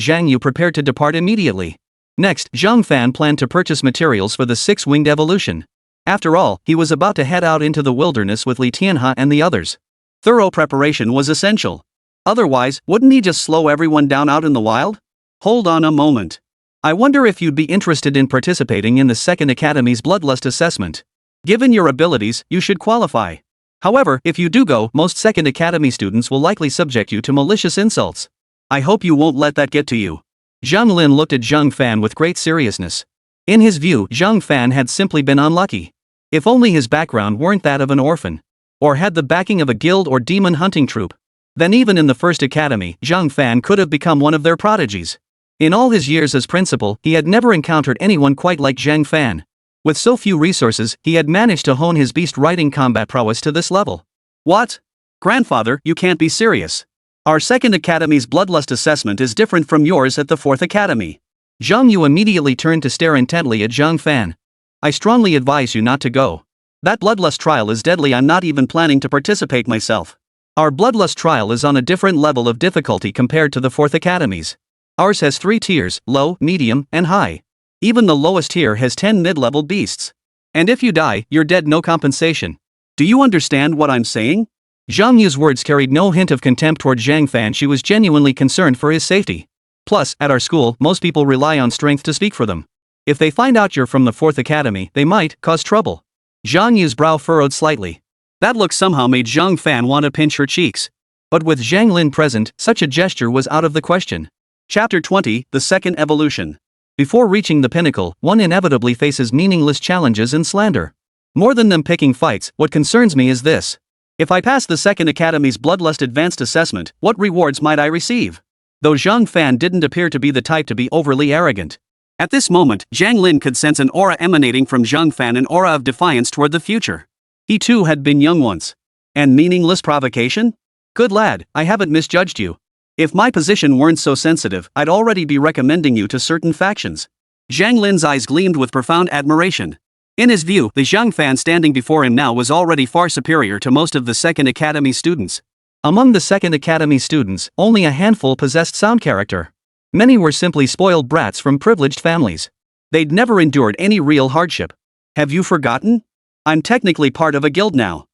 Zhang Yu prepared to depart immediately. Next, Zhang Fan planned to purchase materials for the six-winged evolution. After all, he was about to head out into the wilderness with Li Tianhe and the others. Thorough preparation was essential. Otherwise, wouldn't he just slow everyone down out in the wild? Hold on a moment. I wonder if you'd be interested in participating in the Second Academy's Bloodlust assessment. Given your abilities, you should qualify. However, if you do go, most Second Academy students will likely subject you to malicious insults. I hope you won't let that get to you. Zhang Lin looked at Zhang Fan with great seriousness. In his view, Zhang Fan had simply been unlucky. If only his background weren't that of an orphan, or had the backing of a guild or demon hunting troupe, then even in the first academy, Zhang Fan could have become one of their prodigies. In all his years as principal, he had never encountered anyone quite like Zhang Fan. With so few resources, he had managed to hone his beast-riding combat prowess to this level. What? Grandfather, you can't be serious. Our Second Academy's Bloodlust assessment is different from yours at the Fourth Academy. Zhang Yu immediately turned to stare intently at Zhang Fan. I strongly advise you not to go. That Bloodlust trial is deadly. I'm not even planning to participate myself. Our Bloodlust trial is on a different level of difficulty compared to the Fourth Academy's. Ours has 3 tiers, low, medium, and high. Even the lowest tier has 10 mid-level beasts. And if you die, you're dead, no compensation. Do you understand what I'm saying? Zhang Yu's words carried no hint of contempt toward Zhang Fan. She was genuinely concerned for his safety. Plus, at our school, most people rely on strength to speak for them. If they find out you're from the Fourth Academy, they might cause trouble. Zhang Yu's brow furrowed slightly. That look somehow made Zhang Fan want to pinch her cheeks. But with Zhang Lin present, such a gesture was out of the question. Chapter 20, The Second Evolution. Before reaching the pinnacle, one inevitably faces meaningless challenges and slander. More than them picking fights, what concerns me is this. If I pass the Second Academy's Bloodlust Advanced Assessment, what rewards might I receive? Though Zhang Fan didn't appear to be the type to be overly arrogant. At this moment, Zhang Lin could sense an aura emanating from Zhang Fan, an aura of defiance toward the future. He too had been young once. And meaningless provocation? Good lad, I haven't misjudged you. If my position weren't so sensitive, I'd already be recommending you to certain factions. Zhang Lin's eyes gleamed with profound admiration. In his view, the Zhang Fan standing before him now was already far superior to most of the Second Academy students. Among the Second Academy students, only a handful possessed sound character. Many were simply spoiled brats from privileged families. They'd never endured any real hardship. Have you forgotten? I'm technically part of a guild now.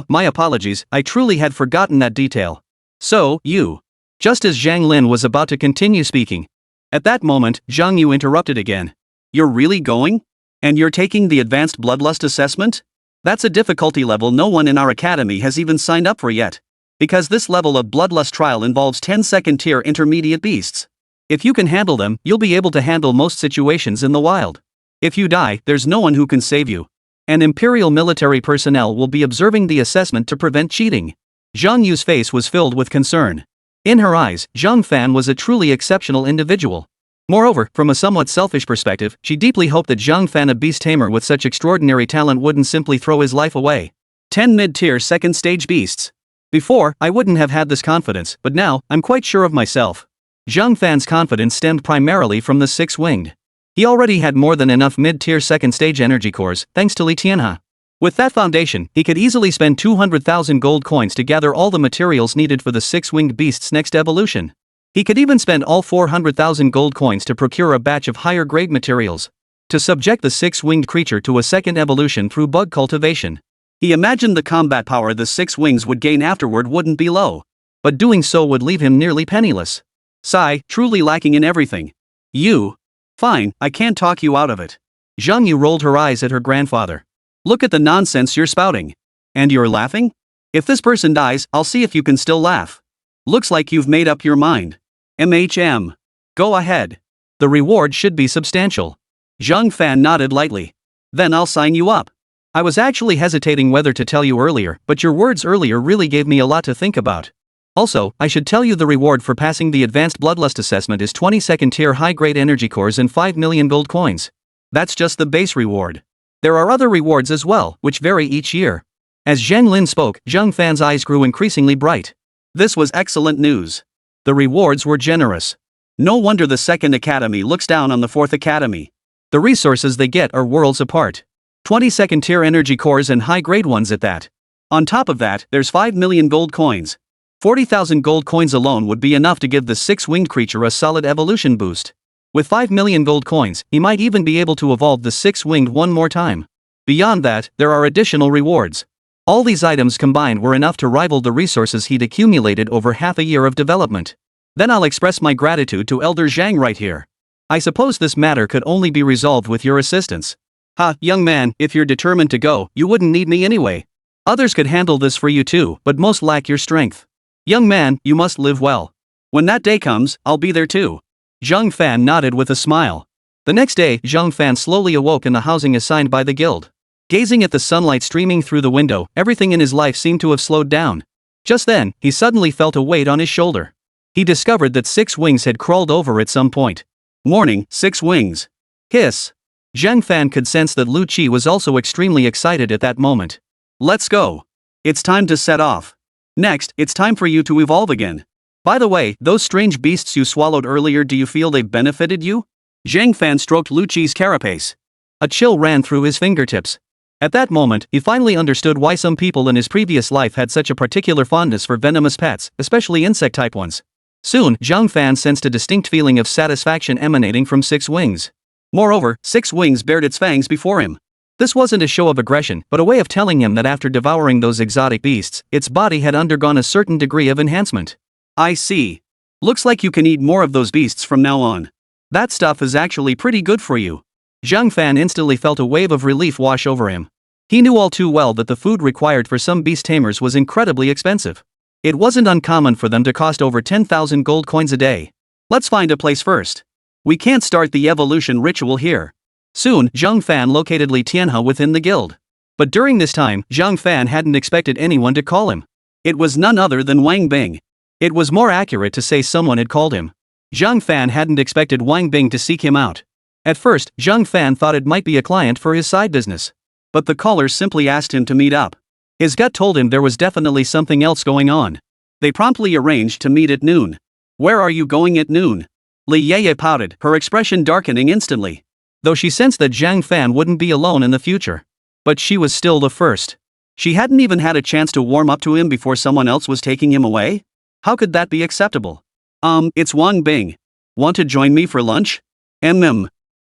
My apologies, I truly had forgotten that detail. So, you. Just as Zhang Lin was about to continue speaking. At that moment, Zhang Yu interrupted again. You're really going? And you're taking the Advanced Bloodlust Assessment? That's a difficulty level no one in our academy has even signed up for yet. Because this level of Bloodlust trial involves 10 second-tier intermediate beasts. If you can handle them, you'll be able to handle most situations in the wild. If you die, there's no one who can save you. And Imperial military personnel will be observing the assessment to prevent cheating. Zhang Yu's face was filled with concern. In her eyes, Zhang Fan was a truly exceptional individual. Moreover, from a somewhat selfish perspective, she deeply hoped that Zhang Fan, a beast tamer with such extraordinary talent, wouldn't simply throw his life away. 10 mid-tier second-stage beasts. Before, I wouldn't have had this confidence, but now, I'm quite sure of myself. Zhang Fan's confidence stemmed primarily from the six-winged. He already had more than enough mid-tier second-stage energy cores, thanks to Li Tianhe. With that foundation, he could easily spend 200,000 gold coins to gather all the materials needed for the six-winged beast's next evolution. He could even spend all 400,000 gold coins to procure a batch of higher-grade materials. To subject the six-winged creature to a second evolution through bug cultivation. He imagined the combat power the six wings would gain afterward wouldn't be low. But doing so would leave him nearly penniless. Sigh, truly lacking in everything. You? Fine, I can't talk you out of it. Zhang Yu rolled her eyes at her grandfather. Look at the nonsense you're spouting. And you're laughing? If this person dies, I'll see if you can still laugh. Looks like you've made up your mind. Go ahead. The reward should be substantial. Zhang Fan nodded lightly. Then I'll sign you up. I was actually hesitating whether to tell you earlier, but your words earlier really gave me a lot to think about. Also, I should tell you the reward for passing the Advanced Bloodlust Assessment is 20 second-tier high-grade energy cores and 5 million gold coins. That's just the base reward. There are other rewards as well, which vary each year. As Zhang Lin spoke, Zhang Fan's eyes grew increasingly bright. This was excellent news. The rewards were generous. No wonder the second academy looks down on the fourth academy. The resources they get are worlds apart. 22nd tier energy cores and high-grade ones at that. On top of that, there's 5 million gold coins. 40,000 gold coins alone would be enough to give the six-winged creature a solid evolution boost. With 5 million gold coins, he might even be able to evolve the six-winged one more time. Beyond that, there are additional rewards. All these items combined were enough to rival the resources he'd accumulated over half a year of development. Then I'll express my gratitude to Elder Zhang right here. I suppose this matter could only be resolved with your assistance. Ha, young man, if you're determined to go, you wouldn't need me anyway. Others could handle this for you too, but most lack your strength. Young man, you must live well. When that day comes, I'll be there too. Zhang Fan nodded with a smile. The next day, Zhang Fan slowly awoke in the housing assigned by the guild. Gazing at the sunlight streaming through the window, everything in his life seemed to have slowed down. Just then, he suddenly felt a weight on his shoulder. He discovered that 6 wings had crawled over at some point. Morning, 6 wings. Hiss. Zhang Fan could sense that Lu Qi was also extremely excited at that moment. Let's go. It's time to set off. Next, it's time for you to evolve again. By the way, those strange beasts you swallowed earlier, do you feel they've benefited you? Zhang Fan stroked Lu Qi's carapace. A chill ran through his fingertips. At that moment, he finally understood why some people in his previous life had such a particular fondness for venomous pets, especially insect-type ones. Soon, Zhang Fan sensed a distinct feeling of satisfaction emanating from 6 wings. Moreover, 6 wings bared its fangs before him. This wasn't a show of aggression, but a way of telling him that after devouring those exotic beasts, its body had undergone a certain degree of enhancement. I see. Looks like you can eat more of those beasts from now on. That stuff is actually pretty good for you. Zhang Fan instantly felt a wave of relief wash over him. He knew all too well that the food required for some beast tamers was incredibly expensive. It wasn't uncommon for them to cost over 10,000 gold coins a day. Let's find a place first. We can't start the evolution ritual here. Soon, Zhang Fan located Li Tianhe within the guild. But during this time, Zhang Fan hadn't expected anyone to call him. It was none other than Wang Bing. It was more accurate to say someone had called him. Zhang Fan hadn't expected Wang Bing to seek him out. At first, Zhang Fan thought it might be a client for his side business. But the caller simply asked him to meet up. His gut told him there was definitely something else going on. They promptly arranged to meet at noon. Where are you going at noon? Li Yeye pouted, her expression darkening instantly. Though she sensed that Zhang Fan wouldn't be alone in the future. But she was still the first. She hadn't even had a chance to warm up to him before someone else was taking him away? How could that be acceptable? It's Wang Bing. Want to join me for lunch?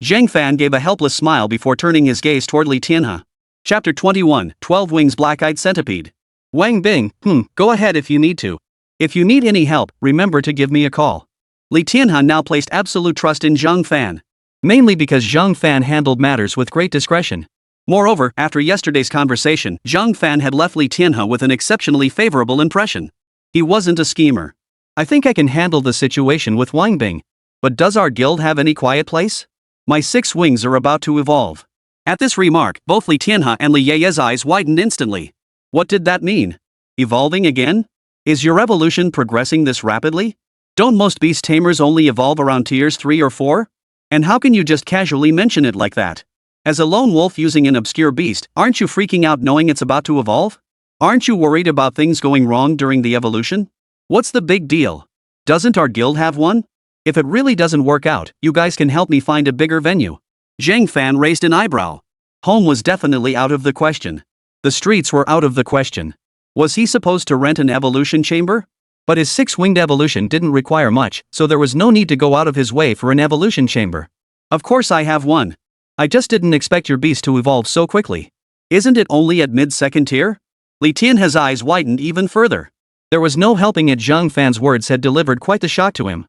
Zhang Fan gave a helpless smile before turning his gaze toward Li Tianhe. Chapter 21, 12 Wings Black-Eyed Centipede. Wang Bing, go ahead if you need to. If you need any help, remember to give me a call. Li Tianhe now placed absolute trust in Zhang Fan. Mainly because Zhang Fan handled matters with great discretion. Moreover, after yesterday's conversation, Zhang Fan had left Li Tianhe with an exceptionally favorable impression. He wasn't a schemer. I think I can handle the situation with Wang Bing. But does our guild have any quiet place? My 6 wings are about to evolve. At this remark, both Li Tianhe and Li Yeye's eyes widened instantly. What did that mean? Evolving again? Is your evolution progressing this rapidly? Don't most beast tamers only evolve around tiers 3 or 4? And how can you just casually mention it like that? As a lone wolf using an obscure beast, aren't you freaking out knowing it's about to evolve? Aren't you worried about things going wrong during the evolution? What's the big deal? Doesn't our guild have one? If it really doesn't work out, you guys can help me find a bigger venue. Zhang Fan raised an eyebrow. Home was definitely out of the question. The streets were out of the question. Was he supposed to rent an evolution chamber? But his 6-winged evolution didn't require much, so there was no need to go out of his way for an evolution chamber. Of course I have one. I just didn't expect your beast to evolve so quickly. Isn't it only at mid-second tier? Li Tianhe's eyes widened even further. There was no helping it. Zhang Fan's words had delivered quite the shock to him.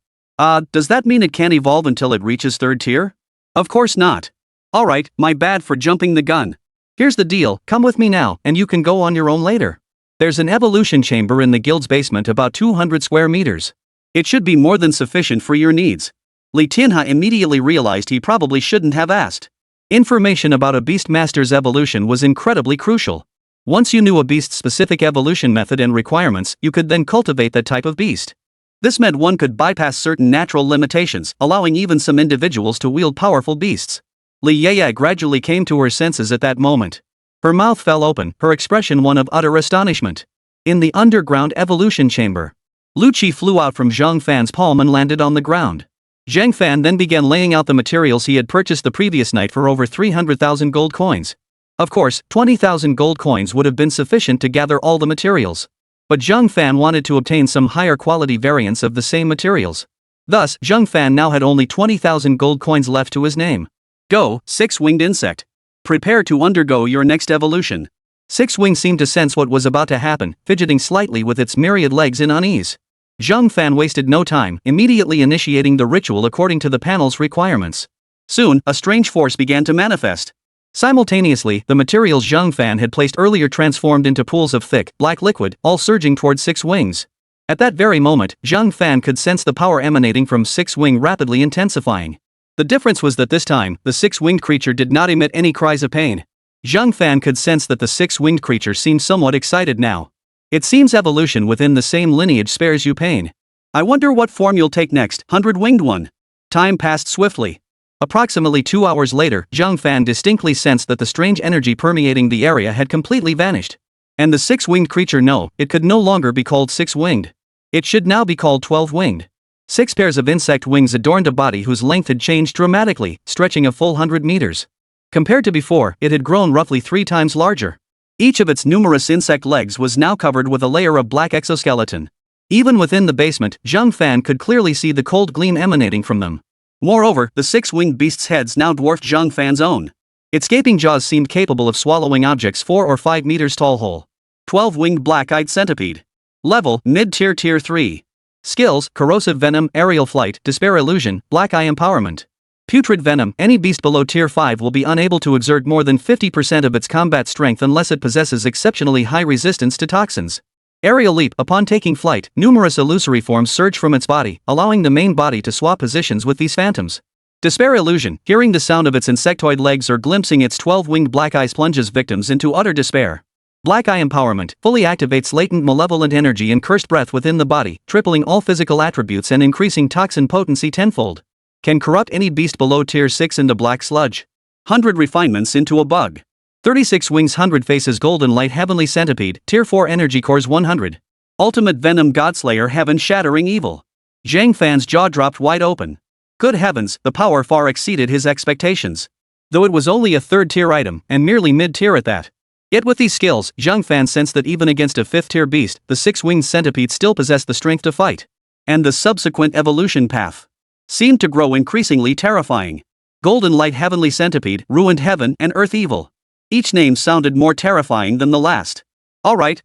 Does that mean it can't evolve until it reaches 3rd tier? Of course not. Alright, my bad for jumping the gun. Here's the deal, come with me now, and you can go on your own later. There's an evolution chamber in the guild's basement about 200 square meters. It should be more than sufficient for your needs. Li Tianhe immediately realized he probably shouldn't have asked. Information about a beast master's evolution was incredibly crucial. Once you knew a beast's specific evolution method and requirements, you could then cultivate that type of beast. This meant one could bypass certain natural limitations, allowing even some individuals to wield powerful beasts. Li Yeye gradually came to her senses at that moment. Her mouth fell open, her expression one of utter astonishment. In the underground evolution chamber, Lu Qi flew out from Zhang Fan's palm and landed on the ground. Zhang Fan then began laying out the materials he had purchased the previous night for over 300,000 gold coins. Of course, 20,000 gold coins would have been sufficient to gather all the materials. But Zhang Fan wanted to obtain some higher quality variants of the same materials. Thus, Zhang Fan now had only 20,000 gold coins left to his name. Go, six-winged insect. Prepare to undergo your next evolution. Six Wing seemed to sense what was about to happen, fidgeting slightly with its myriad legs in unease. Zhang Fan wasted no time, immediately initiating the ritual according to the panel's requirements. Soon, a strange force began to manifest. Simultaneously, the materials Zhang Fan had placed earlier transformed into pools of thick, black liquid, all surging toward Six Wings. At that very moment, Zhang Fan could sense the power emanating from Six Wing rapidly intensifying. The difference was that this time, the six-winged creature did not emit any cries of pain. Zhang Fan could sense that the six-winged creature seemed somewhat excited now. It seems evolution within the same lineage spares you pain. I wonder what form you'll take next, 100-winged one. Time passed swiftly. Approximately 2 hours later, Zhang Fan distinctly sensed that the strange energy permeating the area had completely vanished. And the six-winged creature it could no longer be called six-winged. It should now be called 12-winged. 6 pairs of insect wings adorned a body whose length had changed dramatically, stretching a full 100 meters. Compared to before, it had grown roughly 3 times larger. Each of its numerous insect legs was now covered with a layer of black exoskeleton. Even within the basement, Zhang Fan could clearly see the cold gleam emanating from them. Moreover, the six-winged beast's heads now dwarfed Zhang Fan's own. Its gaping jaws seemed capable of swallowing objects 4 or 5 meters tall whole. 12-winged black-eyed centipede. Level, mid-tier tier 3. Skills, corrosive venom, aerial flight, despair illusion, black eye empowerment. Putrid venom, any beast below tier 5 will be unable to exert more than 50% of its combat strength unless it possesses exceptionally high resistance to toxins. Aerial leap, upon taking flight, numerous illusory forms surge from its body, allowing the main body to swap positions with these phantoms. Despair illusion, hearing the sound of its insectoid legs or glimpsing its 12-winged black eyes plunges victims into utter despair. Black eye empowerment, fully activates latent malevolent energy and cursed breath within the body, tripling all physical attributes and increasing toxin potency tenfold. Can corrupt any beast below tier 6 into black sludge. 100 refinements into a bug. 36 wings 100 faces golden light heavenly centipede, tier 4 energy cores 100. Ultimate venom godslayer heaven shattering evil. Zhang Fan's jaw dropped wide open. Good heavens, the power far exceeded his expectations. Though it was only a 3rd tier item, and merely mid-tier at that. Yet with these skills, Zhang Fan sensed that even against a 5th tier beast, the 6-winged centipede still possessed the strength to fight. And the subsequent evolution path seemed to grow increasingly terrifying. Golden light heavenly centipede, ruined heaven and earth evil. Each name sounded more terrifying than the last. Alright.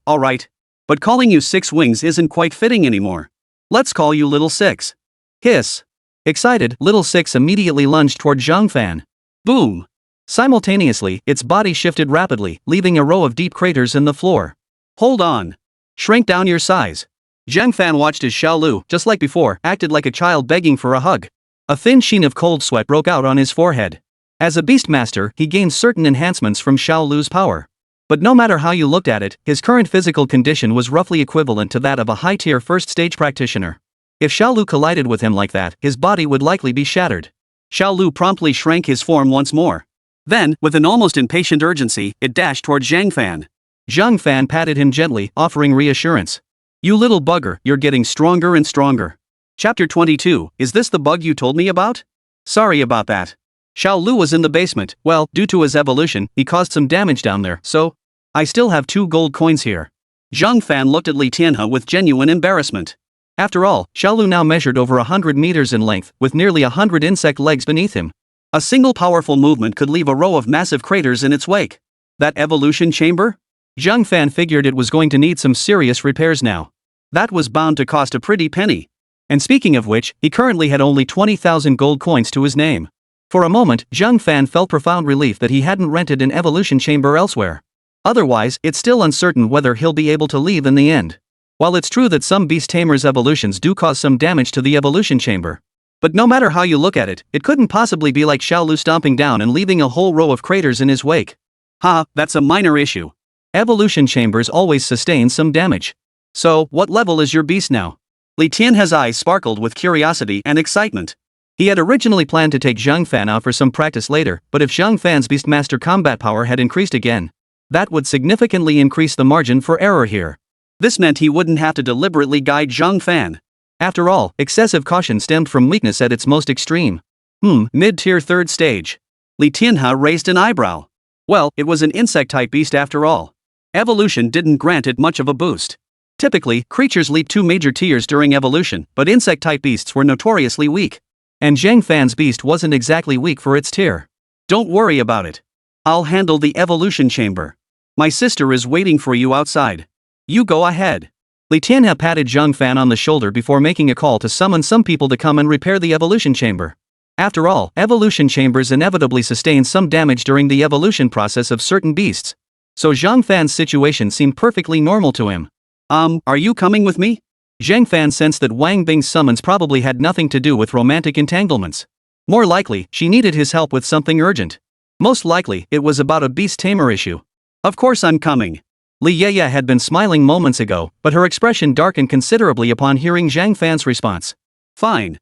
But calling you 6 wings isn't quite fitting anymore. Let's call you Little Six. Hiss. Excited, Little Six immediately lunged toward Zhang Fan. Boom. Simultaneously, its body shifted rapidly, leaving a row of deep craters in the floor. Hold on. Shrink down your size. Zhang Fan watched as Xiao Lu, just like before, acted like a child begging for a hug. A thin sheen of cold sweat broke out on his forehead. As a beastmaster, he gained certain enhancements from Xiao Lu's power. But no matter how you looked at it, his current physical condition was roughly equivalent to that of a high-tier first-stage practitioner. If Xiao Lu collided with him like that, his body would likely be shattered. Xiao Lu promptly shrank his form once more. Then, with an almost impatient urgency, it dashed toward Zhang Fan. Zhang Fan patted him gently, offering reassurance. You little bugger, you're getting stronger and stronger. Chapter 22, is this the bug you told me about? Sorry about that. Xiao Lu was in the basement. Well, due to his evolution, he caused some damage down there, so I still have 2 gold coins here. Zhang Fan looked at Li Tianhe with genuine embarrassment. After all, Xiao Lu now measured over 100 meters in length, with nearly 100 insect legs beneath him. A single powerful movement could leave a row of massive craters in its wake. That evolution chamber? Zhang Fan figured it was going to need some serious repairs now. That was bound to cost a pretty penny. And speaking of which, he currently had only 20,000 gold coins to his name. For a moment, Zhang Fan felt profound relief that he hadn't rented an evolution chamber elsewhere. Otherwise, it's still uncertain whether he'll be able to leave in the end. While it's true that some beast tamers' evolutions do cause some damage to the evolution chamber. But no matter how you look at it, it couldn't possibly be like Xiao Lu stomping down and leaving a whole row of craters in his wake. That's a minor issue. Evolution chambers always sustain some damage. So, what level is your beast now? Li Tianhe's eyes sparkled with curiosity and excitement. He had originally planned to take Zhang Fan out for some practice later, but if Zhang Fan's Beastmaster combat power had increased again, That would significantly increase the margin for error here. This meant he wouldn't have to deliberately guide Zhang Fan. After all, excessive caution stemmed from weakness at its most extreme. Mid-tier third stage. Li Tianhe raised an eyebrow. Well, it was an insect-type beast after all. Evolution didn't grant it much of a boost. Typically, creatures leap 2 major tiers during evolution, but insect-type beasts were notoriously weak. And Zhang Fan's beast wasn't exactly weak for its tier. Don't worry about it. I'll handle the evolution chamber. My sister is waiting for you outside. You go ahead. Li Tianhe patted Zhang Fan on the shoulder before making a call to summon some people to come and repair the evolution chamber. After all, evolution chambers inevitably sustain some damage during the evolution process of certain beasts. So Zhang Fan's situation seemed perfectly normal to him. Are you coming with me? Zhang Fan sensed that Wang Bing's summons probably had nothing to do with romantic entanglements. More likely, she needed his help with something urgent. Most likely, it was about a beast tamer issue. Of course I'm coming. Li Yeye had been smiling moments ago, but her expression darkened considerably upon hearing Zhang Fan's response. Fine.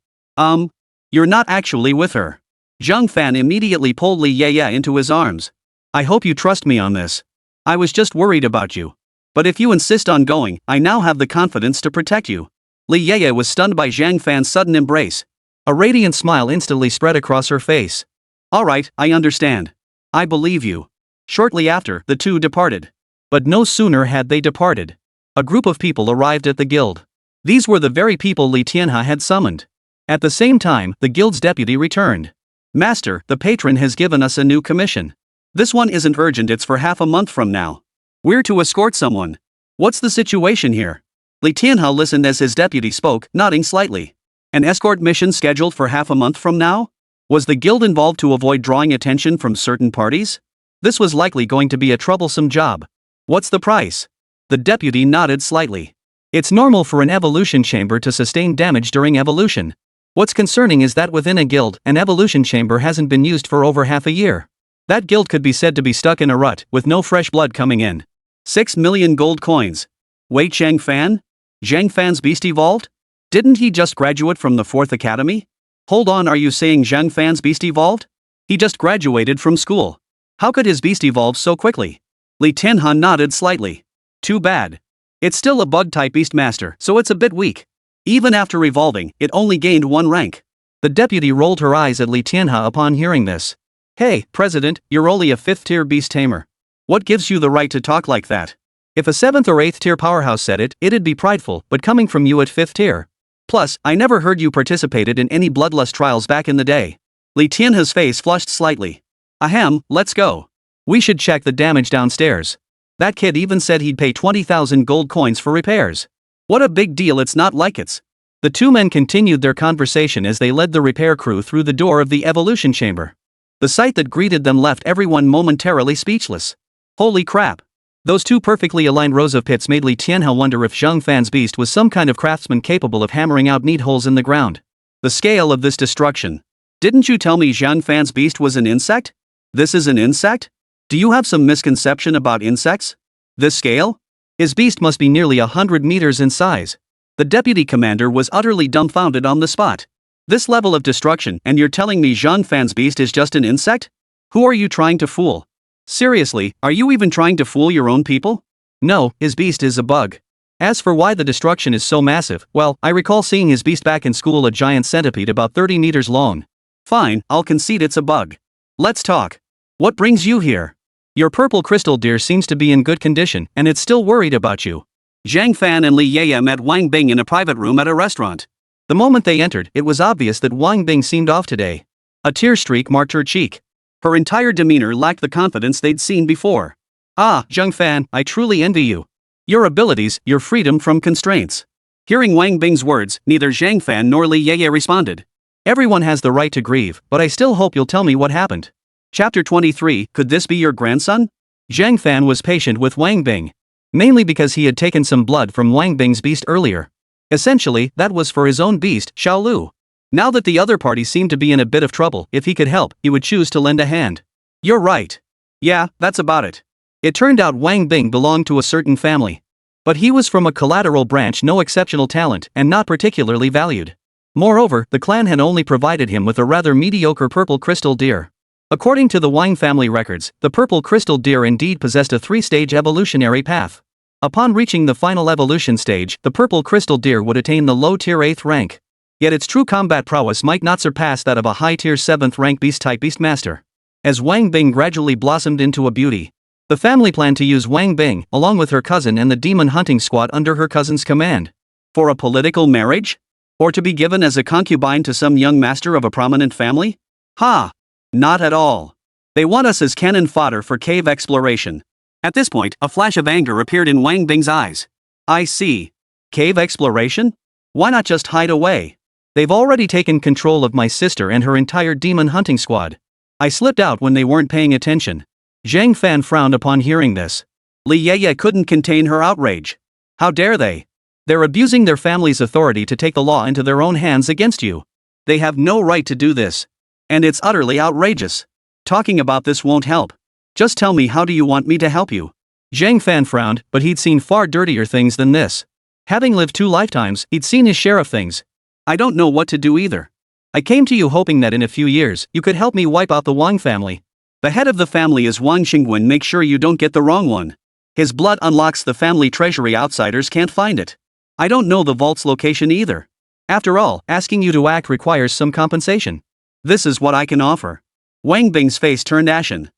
You're not actually with her. Zhang Fan immediately pulled Li Yeye into his arms. I hope you trust me on this. I was just worried about you. But if you insist on going, I now have the confidence to protect you. Li Yeye was stunned by Zhang Fan's sudden embrace. A radiant smile instantly spread across her face. Alright, I understand. I believe you. Shortly after, the two departed. But no sooner had they departed. A group of people arrived at the guild. These were the very people Li Tianhe had summoned. At the same time, the guild's deputy returned. Master, the patron has given us a new commission. This one isn't urgent, it's for half a month from now. We're to escort someone. What's the situation here? Li Tianhe listened as his deputy spoke, nodding slightly. An escort mission scheduled for half a month from now? Was the guild involved to avoid drawing attention from certain parties? This was likely going to be a troublesome job. What's the price? The deputy nodded slightly. It's normal for an evolution chamber to sustain damage during evolution. What's concerning is that within a guild, an evolution chamber hasn't been used for over half a year. That guild could be said to be stuck in a rut, with no fresh blood coming in. 6 million gold coins. Wait, Zhang Fan? Zhang Fan's beast evolved? Didn't he just graduate from the 4th academy? Hold on, are you saying Zhang Fan's beast evolved? He just graduated from school. How could his beast evolve so quickly? Li Tianhe nodded slightly. Too bad. It's still a bug-type beast master, so it's a bit weak. Even after evolving, it only gained 1 rank. The deputy rolled her eyes at Li Tianhe upon hearing this. Hey, President, you're only a 5th-tier beast tamer. What gives you the right to talk like that? If a 7th or 8th tier powerhouse said it, it'd be prideful, but coming from you at 5th tier. Plus, I never heard you participated in any bloodlust trials back in the day. Li Tianhe's face flushed slightly. Ahem, let's go. We should check the damage downstairs. That kid even said he'd pay 20,000 gold coins for repairs. What a big deal, it's not like it's. The two men continued their conversation as they led the repair crew through the door of the evolution chamber. The sight that greeted them left everyone momentarily speechless. Holy crap. Those two perfectly aligned rows of pits made Li Tianhe wonder if Zhang Fan's beast was some kind of craftsman capable of hammering out neat holes in the ground. The scale of this destruction. Didn't you tell me Zhang Fan's beast was an insect? This is an insect? Do you have some misconception about insects? This scale? His beast must be nearly 100 meters in size. The deputy commander was utterly dumbfounded on the spot. This level of destruction, and you're telling me Zhang Fan's beast is just an insect? Who are you trying to fool? Seriously, are you even trying to fool your own people? No, his beast is a bug. As for why the destruction is so massive, well, I recall seeing his beast back in school, a giant centipede about 30 meters long. Fine, I'll concede it's a bug. Let's talk. What brings you here? Your purple crystal deer seems to be in good condition, and it's still worried about you. Zhang Fan and Li Yeye met Wang Bing in a private room at a restaurant. The moment they entered, it was obvious that Wang Bing seemed off today. A tear streak marked her cheek. Her entire demeanor lacked the confidence they'd seen before. Ah, Zhang Fan, I truly envy you. Your abilities, your freedom from constraints. Hearing Wang Bing's words, neither Zhang Fan nor Li Yeye responded. Everyone has the right to grieve, but I still hope you'll tell me what happened. Chapter 23, Could this be your grandson? Zhang Fan was patient with Wang Bing. Mainly because he had taken some blood from Wang Bing's beast earlier. Essentially, that was for his own beast, Xiaolu. Now that the other party seemed to be in a bit of trouble, if he could help, he would choose to lend a hand. You're right. Yeah, that's about it. It turned out Wang Bing belonged to a certain family. But he was from a collateral branch, no exceptional talent, and not particularly valued. Moreover, the clan had only provided him with a rather mediocre purple crystal deer. According to the Wang family records, the purple crystal deer indeed possessed a three-stage evolutionary path. Upon reaching the final evolution stage, the purple crystal deer would attain the low-tier 8th rank. Yet its true combat prowess might not surpass that of a high-tier 7th rank beast-type beastmaster. As Wang Bing gradually blossomed into a beauty, the family planned to use Wang Bing, along with her cousin and the demon hunting squad under her cousin's command. For a political marriage? Or to be given as a concubine to some young master of a prominent family? Ha! Not at all. They want us as cannon fodder for cave exploration. At this point, a flash of anger appeared in Wang Bing's eyes. I see. Cave exploration? Why not just hide away? They've already taken control of my sister and her entire demon hunting squad. I slipped out when they weren't paying attention. Zhang Fan frowned upon hearing this. Li Yeye couldn't contain her outrage. How dare they? They're abusing their family's authority to take the law into their own hands against you. They have no right to do this. And it's utterly outrageous. Talking about this won't help. Just tell me, how do you want me to help you? Zhang Fan frowned, but he'd seen far dirtier things than this. Having lived 2 lifetimes, he'd seen his share of things. I don't know what to do either. I came to you hoping that in a few years, you could help me wipe out the Wang family. The head of the family is Wang Xingwen. Make sure you don't get the wrong one. His blood unlocks the family treasury. Outsiders can't find it. I don't know the vault's location either. After all, asking you to act requires some compensation. This is what I can offer. Wang Bing's face turned ashen.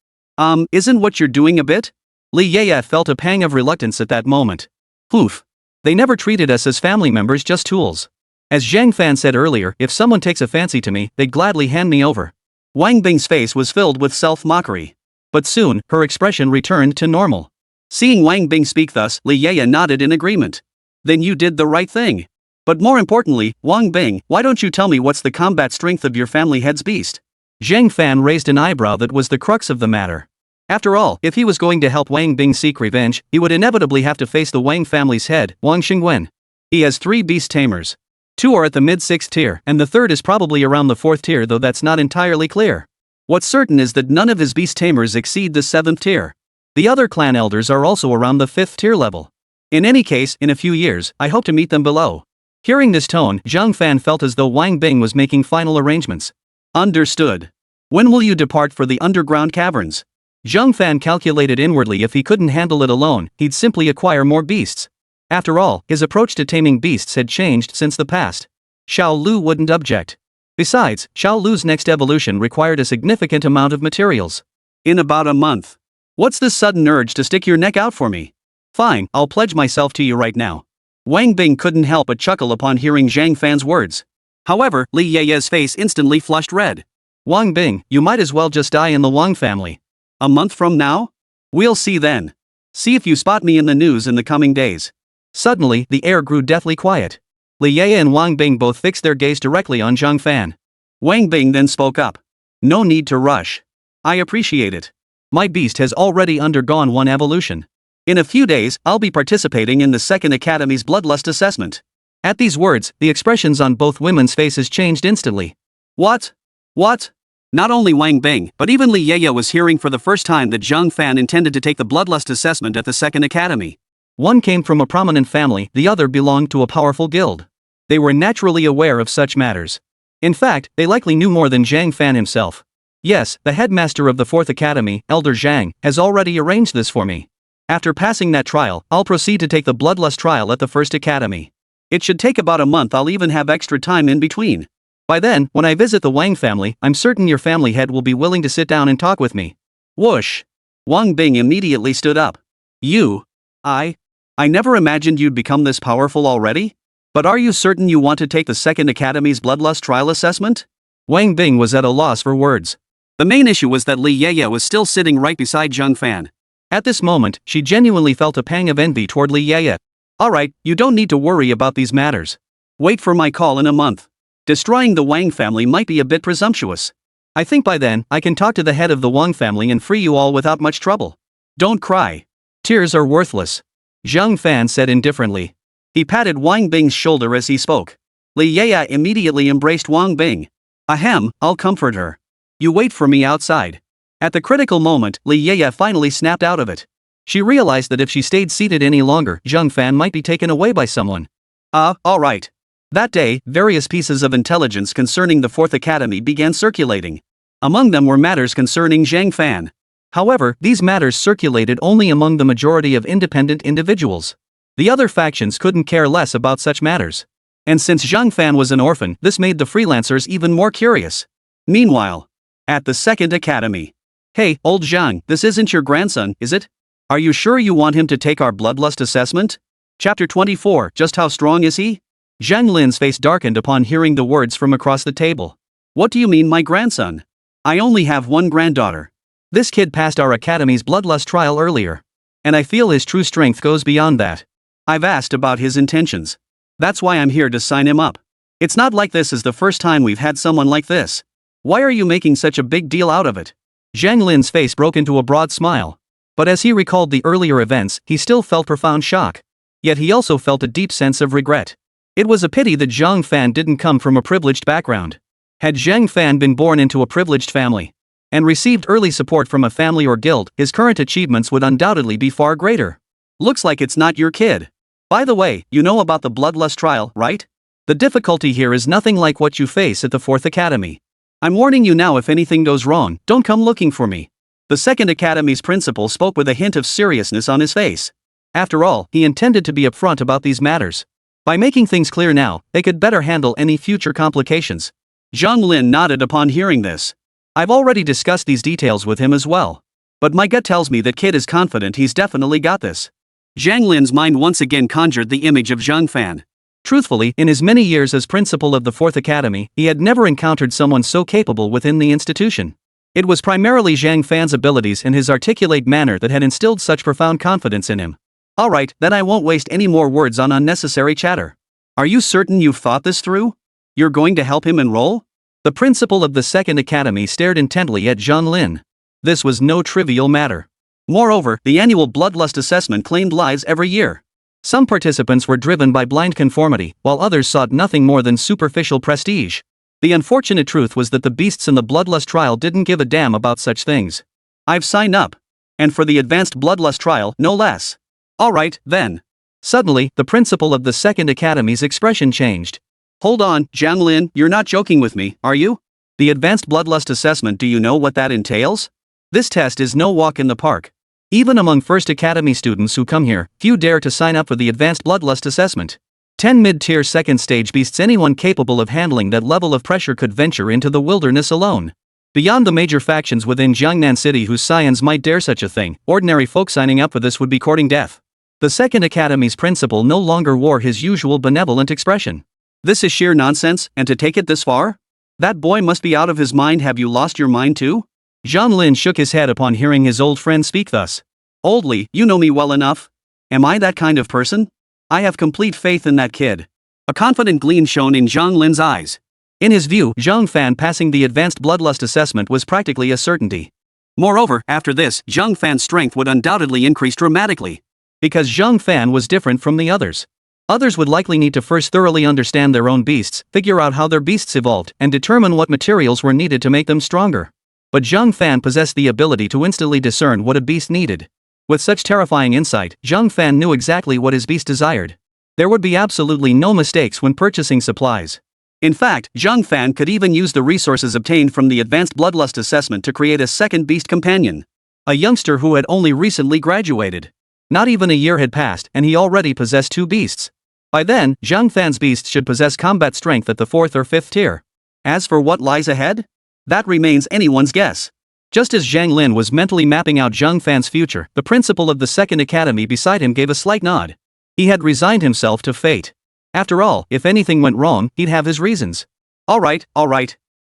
Isn't what you're doing a bit? Li Yeye felt a pang of reluctance at that moment. Oof. They never treated us as family members, just tools. As Zhang Fan said earlier, if someone takes a fancy to me, they'd gladly hand me over. Wang Bing's face was filled with self-mockery. But soon, her expression returned to normal. Seeing Wang Bing speak thus, Li Yeye nodded in agreement. Then you did the right thing. But more importantly, Wang Bing, why don't you tell me what's the combat strength of your family head's beast? Zhang Fan raised an eyebrow. That was the crux of the matter. After all, if he was going to help Wang Bing seek revenge, he would inevitably have to face the Wang family's head, Wang Xingwen. He has 3 beast tamers. 2 are at the mid-6th tier, and the 3rd is probably around the 4th tier, though that's not entirely clear. What's certain is that none of his beast tamers exceed the 7th tier. The other clan elders are also around the 5th tier level. In any case, in a few years, I hope to meet them below. Hearing this tone, Zhang Fan felt as though Wang Bing was making final arrangements. Understood. When will you depart for the underground caverns? Zhang Fan calculated inwardly if he couldn't handle it alone, he'd simply acquire more beasts. After all, his approach to taming beasts had changed since the past. Xiao Lu wouldn't object. Besides, Xiao Lu's next evolution required a significant amount of materials. In about a month. What's this sudden urge to stick your neck out for me? Fine, I'll pledge myself to you right now. Wang Bing couldn't help but chuckle upon hearing Zhang Fan's words. However, Li Yeye's face instantly flushed red. Wang Bing, you might as well just die in the Wang family. A month from now? We'll see then. See if you spot me in the news in the coming days. Suddenly, the air grew deathly quiet. Li Yeye and Wang Bing both fixed their gaze directly on Zhang Fan. Wang Bing then spoke up. No need to rush. I appreciate it. My beast has already undergone 1 evolution. In a few days, I'll be participating in the 2nd Academy's Bloodlust assessment. At these words, the expressions on both women's faces changed instantly. What? What? Not only Wang Bing, but even Li Yeye was hearing for the first time that Zhang Fan intended to take the Bloodlust assessment at the 2nd Academy. One came from a prominent family, the other belonged to a powerful guild. They were naturally aware of such matters. In fact, they likely knew more than Zhang Fan himself. Yes, the headmaster of the 4th Academy, Elder Zhang, has already arranged this for me. After passing that trial, I'll proceed to take the Bloodlust trial at the 1st Academy. It should take about a month. I'll even have extra time in between. By then, when I visit the Wang family, I'm certain your family head will be willing to sit down and talk with me. Whoosh! Wang Bing immediately stood up. You? I never imagined you'd become this powerful already? But are you certain you want to take the 2nd Academy's Bloodlust trial assessment? Wang Bing was at a loss for words. The main issue was that Li Yeye was still sitting right beside Zhang Fan. At this moment, she genuinely felt a pang of envy toward Li Yeye. Alright, you don't need to worry about these matters. Wait for my call in a month. Destroying the Wang family might be a bit presumptuous. I think by then, I can talk to the head of the Wang family and free you all without much trouble. Don't cry. Tears are worthless. Zhang Fan said indifferently. He patted Wang Bing's shoulder as he spoke. Li Yeye immediately embraced Wang Bing. Ahem, I'll comfort her. You wait for me outside. At the critical moment, Li Yeye finally snapped out of it. She realized that if she stayed seated any longer, Zhang Fan might be taken away by someone. Alright. That day, various pieces of intelligence concerning the 4th Academy began circulating. Among them were matters concerning Zhang Fan. However, these matters circulated only among the majority of independent individuals. The other factions couldn't care less about such matters. And since Zhang Fan was an orphan, this made the freelancers even more curious. Meanwhile, at the second academy. Hey, old Zhang, this isn't your grandson, is it? Are you sure you want him to take our bloodlust assessment? Chapter 24, Just How Strong Is He? Zhang Lin's face darkened upon hearing the words from across the table. What do you mean, my grandson? I only have one granddaughter. This kid passed our academy's bloodlust trial earlier. And I feel his true strength goes beyond that. I've asked about his intentions. That's why I'm here to sign him up. It's not like this is the first time we've had someone like this. Why are you making such a big deal out of it? Zhang Lin's face broke into a broad smile. But as he recalled the earlier events, he still felt profound shock. Yet he also felt a deep sense of regret. It was a pity that Zhang Fan didn't come from a privileged background. Had Zhang Fan been born into a privileged family and received early support from a family or guild, his current achievements would undoubtedly be far greater. Looks like it's not your kid. By the way, you know about the bloodlust trial, right? The difficulty here is nothing like what you face at the 4th Academy. I'm warning you now, if anything goes wrong, don't come looking for me. The 2nd Academy's principal spoke with a hint of seriousness on his face. After all, he intended to be upfront about these matters. By making things clear now, they could better handle any future complications. Zhang Lin nodded upon hearing this. I've already discussed these details with him as well. But my gut tells me that kid is confident he's definitely got this. Zhang Lin's mind once again conjured the image of Zhang Fan. Truthfully, in his many years as principal of the 4th Academy, he had never encountered someone so capable within the institution. It was primarily Zhang Fan's abilities and his articulate manner that had instilled such profound confidence in him. Alright, then I won't waste any more words on unnecessary chatter. Are you certain you've thought this through? You're going to help him enroll? The principal of the 2nd Academy stared intently at Zhang Lin. This was no trivial matter. Moreover, the annual bloodlust assessment claimed lives every year. Some participants were driven by blind conformity, while others sought nothing more than superficial prestige. The unfortunate truth was that the beasts in the bloodlust trial didn't give a damn about such things. I've signed up. And for the advanced bloodlust trial, no less. Alright, then. Suddenly, the principal of the 2nd Academy's expression changed. Hold on, Zhang Lin, you're not joking with me, are you? The advanced bloodlust assessment, do you know what that entails? This test is no walk in the park. Even among 1st Academy students who come here, few dare to sign up for the advanced bloodlust assessment. 10 mid-tier 2nd stage beasts anyone capable of handling that level of pressure could venture into the wilderness alone. Beyond the major factions within Jiangnan City whose scions might dare such a thing, ordinary folk signing up for this would be courting death. The 2nd Academy's principal no longer wore his usual benevolent expression. This is sheer nonsense, and to take it this far? That boy must be out of his mind. Have you lost your mind too? Zhang Lin shook his head upon hearing his old friend speak thus. Oldly, you know me well enough. Am I that kind of person? I have complete faith in that kid. A confident gleam shone in Zhang Lin's eyes. In his view, Zhang Fan passing the advanced bloodlust assessment was practically a certainty. Moreover, after this, Zhang Fan's strength would undoubtedly increase dramatically. Because Zhang Fan was different from the others. Others would likely need to first thoroughly understand their own beasts, figure out how their beasts evolved, and determine what materials were needed to make them stronger. But Zhang Fan possessed the ability to instantly discern what a beast needed. With such terrifying insight, Zhang Fan knew exactly what his beast desired. There would be absolutely no mistakes when purchasing supplies. In fact, Zhang Fan could even use the resources obtained from the advanced bloodlust assessment to create a second beast companion. A youngster who had only recently graduated. Not even a year had passed, and he already possessed 2 beasts. By then, Zhang Fan's beasts should possess combat strength at the 4th or 5th tier. As for what lies ahead? That remains anyone's guess. Just as Zhang Lin was mentally mapping out Zhang Fan's future, the principal of the 2nd Academy beside him gave a slight nod. He had resigned himself to fate. After all, if anything went wrong, he'd have his reasons. Alright.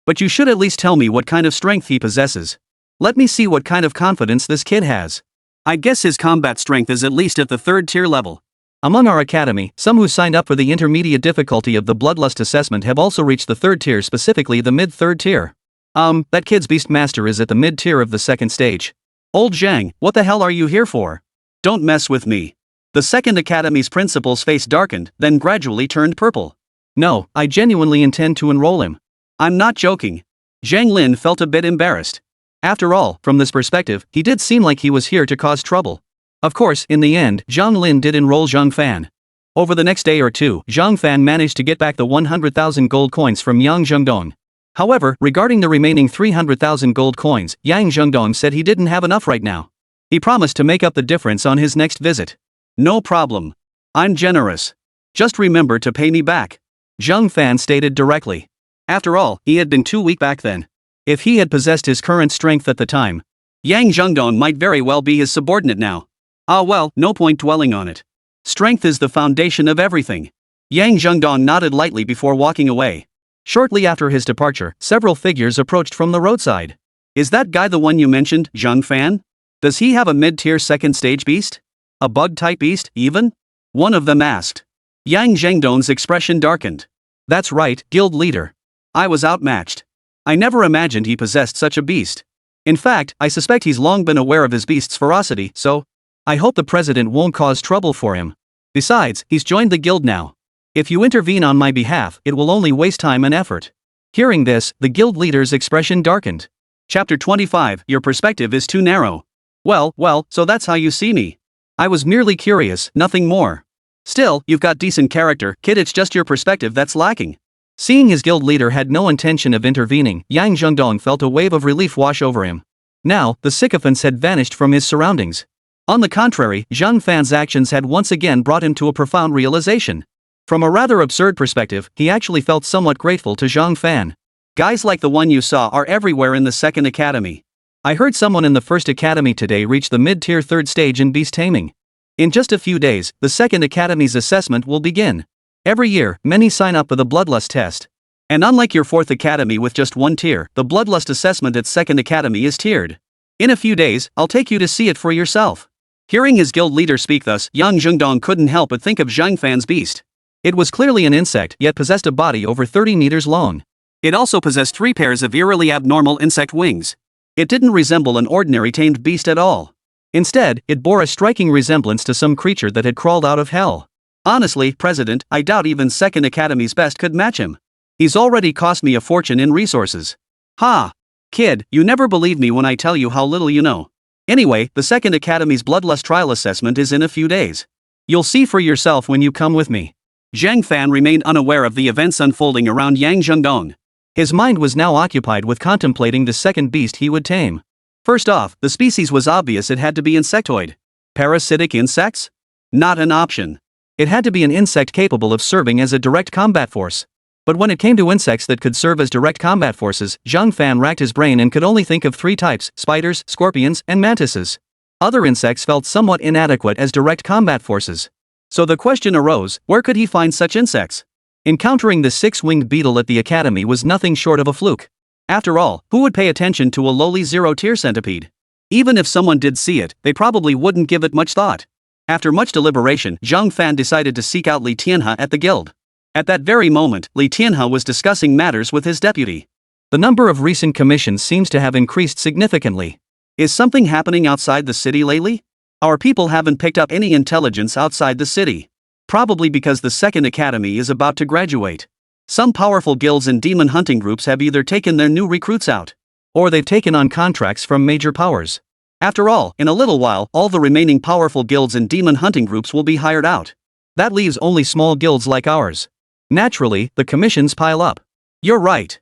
But you should at least tell me what kind of strength he possesses. Let me see what kind of confidence this kid has. I guess his combat strength is at least at the 3rd tier level. Among our academy, some who signed up for the intermediate difficulty of the bloodlust assessment have also reached the 3rd tier, specifically the mid-3rd tier. That kid's beast master is at the mid-tier of the 2nd stage. Old Zhang, what the hell are you here for? Don't mess with me. The 2nd Academy's principal's face darkened, then gradually turned purple. No, I genuinely intend to enroll him. I'm not joking. Zhang Lin felt a bit embarrassed. After all, from this perspective, he did seem like he was here to cause trouble. Of course, in the end, Zhang Lin did enroll Zhang Fan. Over the next day or two, Zhang Fan managed to get back the 100,000 gold coins from Yang Zhengdong. However, regarding the remaining 300,000 gold coins, Yang Zhengdong said he didn't have enough right now. He promised to make up the difference on his next visit. No problem. I'm generous. Just remember to pay me back, Zhang Fan stated directly. After all, he had been too weak back then. If he had possessed his current strength at the time, Yang Zhengdong might very well be his subordinate now. Ah well, no point dwelling on it. Strength is the foundation of everything. Yang Zhengdong nodded lightly before walking away. Shortly after his departure, several figures approached from the roadside. Is that guy the one you mentioned, Zhang Fan? Does he have a mid-tier second stage beast? A bug-type beast, even? One of them asked. Yang Zhengdong's expression darkened. That's right, guild leader. I was outmatched. I never imagined he possessed such a beast. In fact, I suspect he's long been aware of his beast's ferocity, so I hope the president won't cause trouble for him. Besides, he's joined the guild now. If you intervene on my behalf, it will only waste time and effort. Hearing this, the guild leader's expression darkened. Chapter 25, Your perspective is too narrow. Well, so that's how you see me. I was merely curious, nothing more. Still, you've got decent character, kid, it's just your perspective that's lacking. Seeing his guild leader had no intention of intervening, Yang Zhengdong felt a wave of relief wash over him. Now, the sycophants had vanished from his surroundings. On the contrary, Zhang Fan's actions had once again brought him to a profound realization. From a rather absurd perspective, he actually felt somewhat grateful to Zhang Fan. Guys like the one you saw are everywhere in the second academy. I heard someone in the first academy today reach the mid-tier third stage in beast taming. In just a few days, the second academy's assessment will begin. Every year, many sign up for the bloodlust test. And unlike your fourth academy with just one tier, the bloodlust assessment at second academy is tiered. In a few days, I'll take you to see it for yourself. Hearing his guild leader speak thus, Yang Zhengdong couldn't help but think of Zhang Fan's beast. It was clearly an insect, yet possessed a body over 30 meters long. It also possessed 3 pairs of eerily abnormal insect wings. It didn't resemble an ordinary tamed beast at all. Instead, it bore a striking resemblance to some creature that had crawled out of hell. Honestly, President, I doubt even Second Academy's best could match him. He's already cost me a fortune in resources. Ha! Kid, you never believe me when I tell you how little you know. Anyway, the Second Academy's bloodlust trial assessment is in a few days. You'll see for yourself when you come with me. Zhang Fan remained unaware of the events unfolding around Yang Zhengdong. His mind was now occupied with contemplating the second beast he would tame. First off, the species was obvious. It had to be insectoid. Parasitic insects? Not an option. It had to be an insect capable of serving as a direct combat force. But when it came to insects that could serve as direct combat forces, Zhang Fan racked his brain and could only think of 3 types: spiders, scorpions, and mantises. Other insects felt somewhat inadequate as direct combat forces. So the question arose, where could he find such insects? Encountering the 6-winged beetle at the academy was nothing short of a fluke. After all, who would pay attention to a lowly 0-tier centipede? Even if someone did see it, they probably wouldn't give it much thought. After much deliberation, Zhang Fan decided to seek out Li Tianhe at the guild. At that very moment, Li Tianhe was discussing matters with his deputy. The number of recent commissions seems to have increased significantly. Is something happening outside the city lately? Our people haven't picked up any intelligence outside the city. Probably because the second academy is about to graduate. Some powerful guilds and demon hunting groups have either taken their new recruits out, or they've taken on contracts from major powers. After all, in a little while, all the remaining powerful guilds and demon hunting groups will be hired out. That leaves only small guilds like ours. Naturally, the commissions pile up. You're right.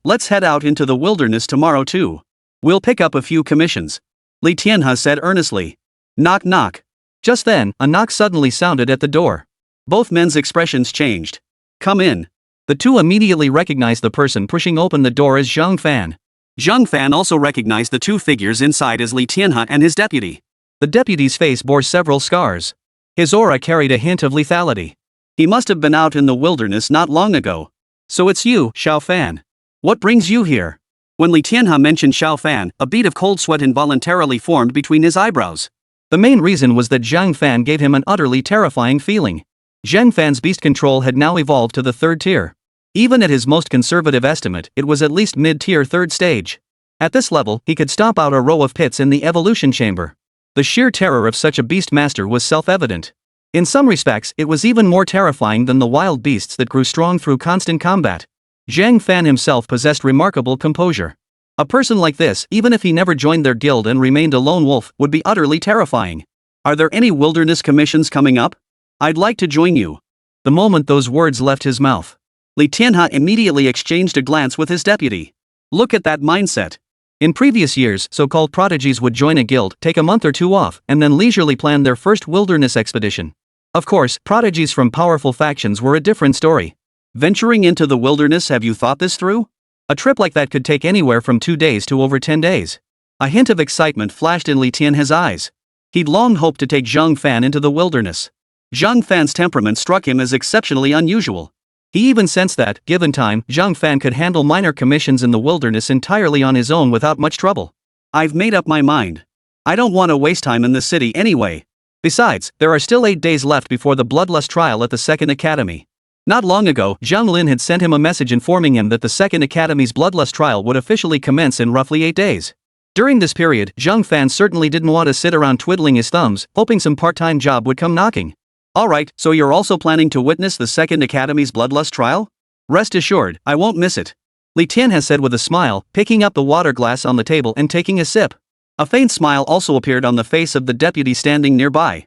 Let's head out into the wilderness tomorrow too. We'll pick up a few commissions. Li Tianhe said earnestly. Knock knock. Just then, a knock suddenly sounded at the door. Both men's expressions changed. Come in. The two immediately recognized the person pushing open the door as Zhang Fan. Zhang Fan also recognized the 2 figures inside as Li Tianhe and his deputy. The deputy's face bore several scars. His aura carried a hint of lethality. He must have been out in the wilderness not long ago. So it's you, Xiao Fan. What brings you here? When Li Tianhe mentioned Xiao Fan, a bead of cold sweat involuntarily formed between his eyebrows. The main reason was that Zhang Fan gave him an utterly terrifying feeling. Zhang Fan's beast control had now evolved to the 3rd tier. Even at his most conservative estimate, it was at least mid-tier 3rd stage. At this level, he could stomp out a row of pits in the evolution chamber. The sheer terror of such a beast master was self-evident. In some respects, it was even more terrifying than the wild beasts that grew strong through constant combat. Zhang Fan himself possessed remarkable composure. A person like this, even if he never joined their guild and remained a lone wolf, would be utterly terrifying. Are there any wilderness commissions coming up? I'd like to join you. The moment those words left his mouth, Li Tianhe immediately exchanged a glance with his deputy. Look at that mindset. In previous years, so-called prodigies would join a guild, take a month or two off, and then leisurely plan their first wilderness expedition. Of course, prodigies from powerful factions were a different story. Venturing into the wilderness, have you thought this through? A trip like that could take anywhere from 2 days to over 10 days. A hint of excitement flashed in Li Tianhe's eyes. He'd long hoped to take Zhang Fan into the wilderness. Zhang Fan's temperament struck him as exceptionally unusual. He even sensed that, given time, Zhang Fan could handle minor commissions in the wilderness entirely on his own without much trouble. I've made up my mind. I don't want to waste time in the city anyway. Besides, there are still 8 days left before the bloodlust trial at the Second Academy. Not long ago, Zhang Lin had sent him a message informing him that the Second Academy's bloodlust trial would officially commence in roughly 8 days. During this period, Zhang Fan certainly didn't want to sit around twiddling his thumbs, hoping some part-time job would come knocking. Alright, so you're also planning to witness the Second Academy's bloodlust trial? Rest assured, I won't miss it. Li Tianhe said with a smile, picking up the water glass on the table and taking a sip. A faint smile also appeared on the face of the deputy standing nearby.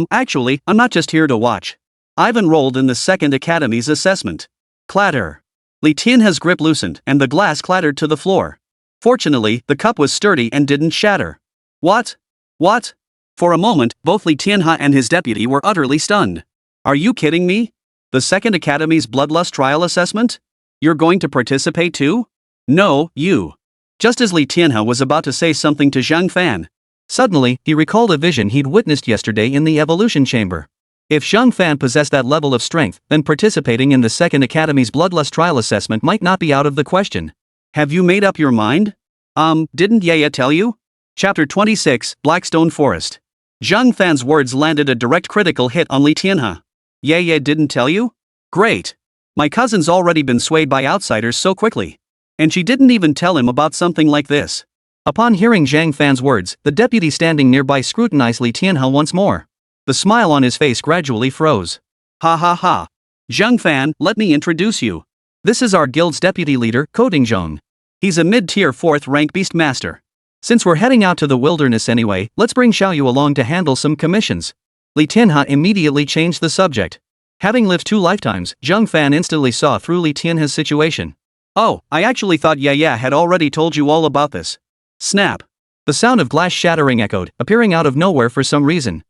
Actually, I'm not just here to watch. I've enrolled in the Second Academy's assessment. Clatter. Li Tianhe's grip loosened, and the glass clattered to the floor. Fortunately, the cup was sturdy and didn't shatter. What? What? For a moment, both Li Tianhe and his deputy were utterly stunned. Are you kidding me? The Second Academy's bloodlust trial assessment? You're going to participate too? No, you. Just as Li Tianhe was about to say something to Zhang Fan, suddenly, he recalled a vision he'd witnessed yesterday in the evolution chamber. If Zhang Fan possessed that level of strength, then participating in the Second Academy's bloodlust trial assessment might not be out of the question. Have you made up your mind? Didn't Yaya tell you? Chapter 26, Blackstone Forest. Zhang Fan's words landed a direct critical hit on Li Tianhe. Yaya didn't tell you? Great. My cousin's already been swayed by outsiders so quickly. And she didn't even tell him about something like this. Upon hearing Zhang Fan's words, the deputy standing nearby scrutinized Li Tianhe once more. The smile on his face gradually froze. Ha ha ha. Zhang Fan, let me introduce you. This is our guild's deputy leader, Kodingzhong. He's a mid-tier 4th rank beast master. Since we're heading out to the wilderness anyway, let's bring Xiaoyu along to handle some commissions. Li Tianhe immediately changed the subject. Having lived 2 lifetimes, Zhang Fan instantly saw through Li Tianhe's situation. Oh, I actually thought Yaya had already told you all about this. Snap. The sound of glass shattering echoed, appearing out of nowhere for some reason.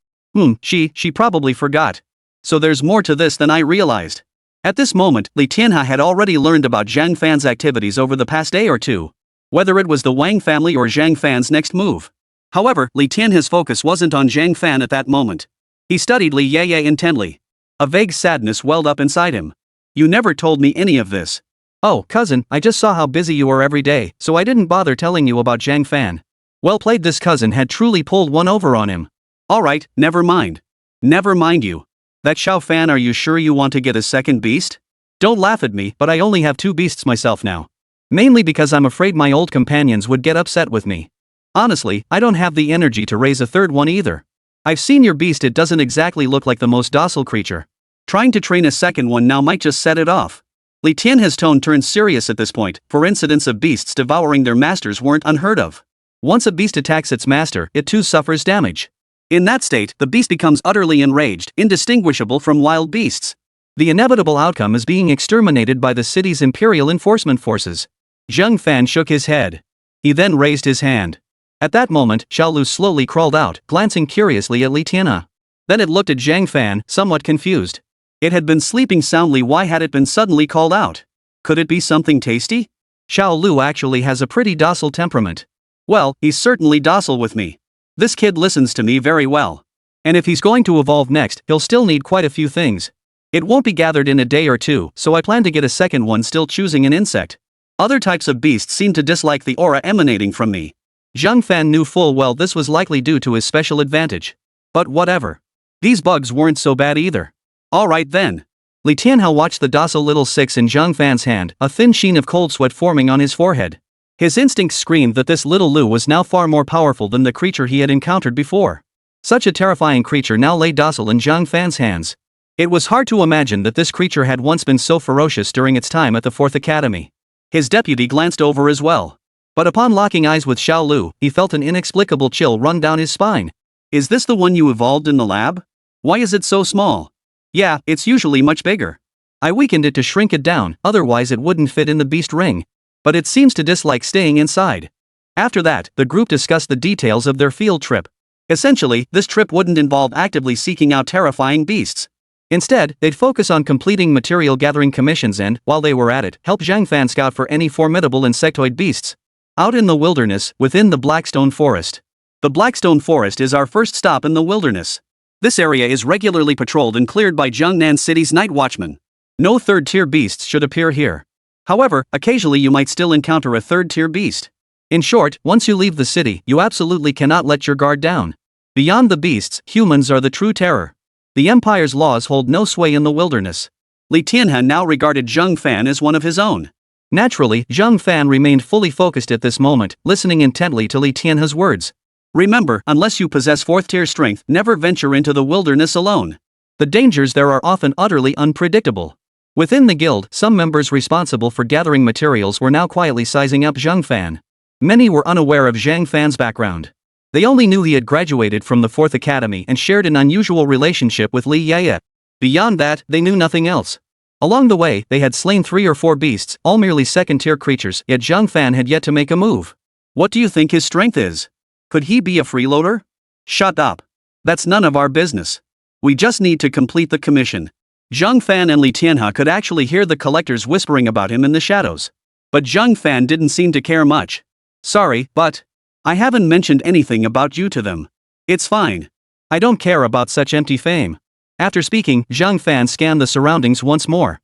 She probably forgot. So there's more to this than I realized. At this moment, Li Tianhe had already learned about Zhang Fan's activities over the past day or two. Whether it was the Wang family or Zhang Fan's next move. However, Li Tianhe's focus wasn't on Zhang Fan at that moment. He studied Li Yeye intently. A vague sadness welled up inside him. You never told me any of this. Oh, cousin, I just saw how busy you were every day, so I didn't bother telling you about Zhang Fan. Well played. This cousin had truly pulled one over on him. Alright, never mind. Never mind you. That Xiao Fan, are you sure you want to get a second beast? Don't laugh at me, but I only have 2 beasts myself now. Mainly because I'm afraid my old companions would get upset with me. Honestly, I don't have the energy to raise a 3rd one either. I've seen your beast, it doesn't exactly look like the most docile creature. Trying to train a second one now might just set it off. Li Tianhe's tone turned serious at this point, for incidents of beasts devouring their masters weren't unheard of. Once a beast attacks its master, it too suffers damage. In that state, the beast becomes utterly enraged, indistinguishable from wild beasts. The inevitable outcome is being exterminated by the city's imperial enforcement forces. Zhang Fan shook his head. He then raised his hand. At that moment, Xiaolu slowly crawled out, glancing curiously at Li Tianhe. Then it looked at Zhang Fan, somewhat confused. It had been sleeping soundly. Why had it been suddenly called out? Could it be something tasty? Xiaolu actually has a pretty docile temperament. Well, he's certainly docile with me. This kid listens to me very well. And if he's going to evolve next, he'll still need quite a few things. It won't be gathered in a day or 2, so I plan to get a second one, still choosing an insect. Other types of beasts seem to dislike the aura emanating from me. Zhang Fan knew full well this was likely due to his special advantage. But whatever. These bugs weren't so bad either. Alright then. Li Tianhe watched the docile little 6 in Zhang Fan's hand, a thin sheen of cold sweat forming on his forehead. His instincts screamed that this little Lu was now far more powerful than the creature he had encountered before. Such a terrifying creature now lay docile in Zhang Fan's hands. It was hard to imagine that this creature had once been so ferocious during its time at the 4th Academy. His deputy glanced over as well. But upon locking eyes with Xiaolu, he felt an inexplicable chill run down his spine. Is this the one you evolved in the lab? Why is it so small? Yeah, it's usually much bigger. I weakened it to shrink it down, otherwise it wouldn't fit in the beast ring. But it seems to dislike staying inside. After that, the group discussed the details of their field trip. Essentially, this trip wouldn't involve actively seeking out terrifying beasts. Instead, they'd focus on completing material gathering commissions and, while they were at it, help Zhang Fan scout for any formidable insectoid beasts. Out in the wilderness, within the Blackstone Forest. The Blackstone Forest is our first stop in the wilderness. This area is regularly patrolled and cleared by Jiangnan City's night watchmen. No third-tier beasts should appear here. However, occasionally you might still encounter a third-tier beast. In short, once you leave the city, you absolutely cannot let your guard down. Beyond the beasts, humans are the true terror. The Empire's laws hold no sway in the wilderness. Li Tianhe now regarded Zhang Fan as one of his own. Naturally, Zhang Fan remained fully focused at this moment, listening intently to Li Tianhe's words. Remember, unless you possess 4th-tier strength, never venture into the wilderness alone. The dangers there are often utterly unpredictable. Within the guild, some members responsible for gathering materials were now quietly sizing up Zhang Fan. Many were unaware of Zhang Fan's background. They only knew he had graduated from the 4th Academy and shared an unusual relationship with Li Yeye. Beyond that, they knew nothing else. Along the way, they had slain 3 or 4 beasts, all merely 2nd-tier creatures, yet Zhang Fan had yet to make a move. What do you think his strength is? Could he be a freeloader? Shut up. That's none of our business. We just need to complete the commission. Zhang Fan and Li Tianhe could actually hear the collectors whispering about him in the shadows. But Zhang Fan didn't seem to care much. Sorry, but I haven't mentioned anything about you to them. It's fine. I don't care about such empty fame. After speaking, Zhang Fan scanned the surroundings once more.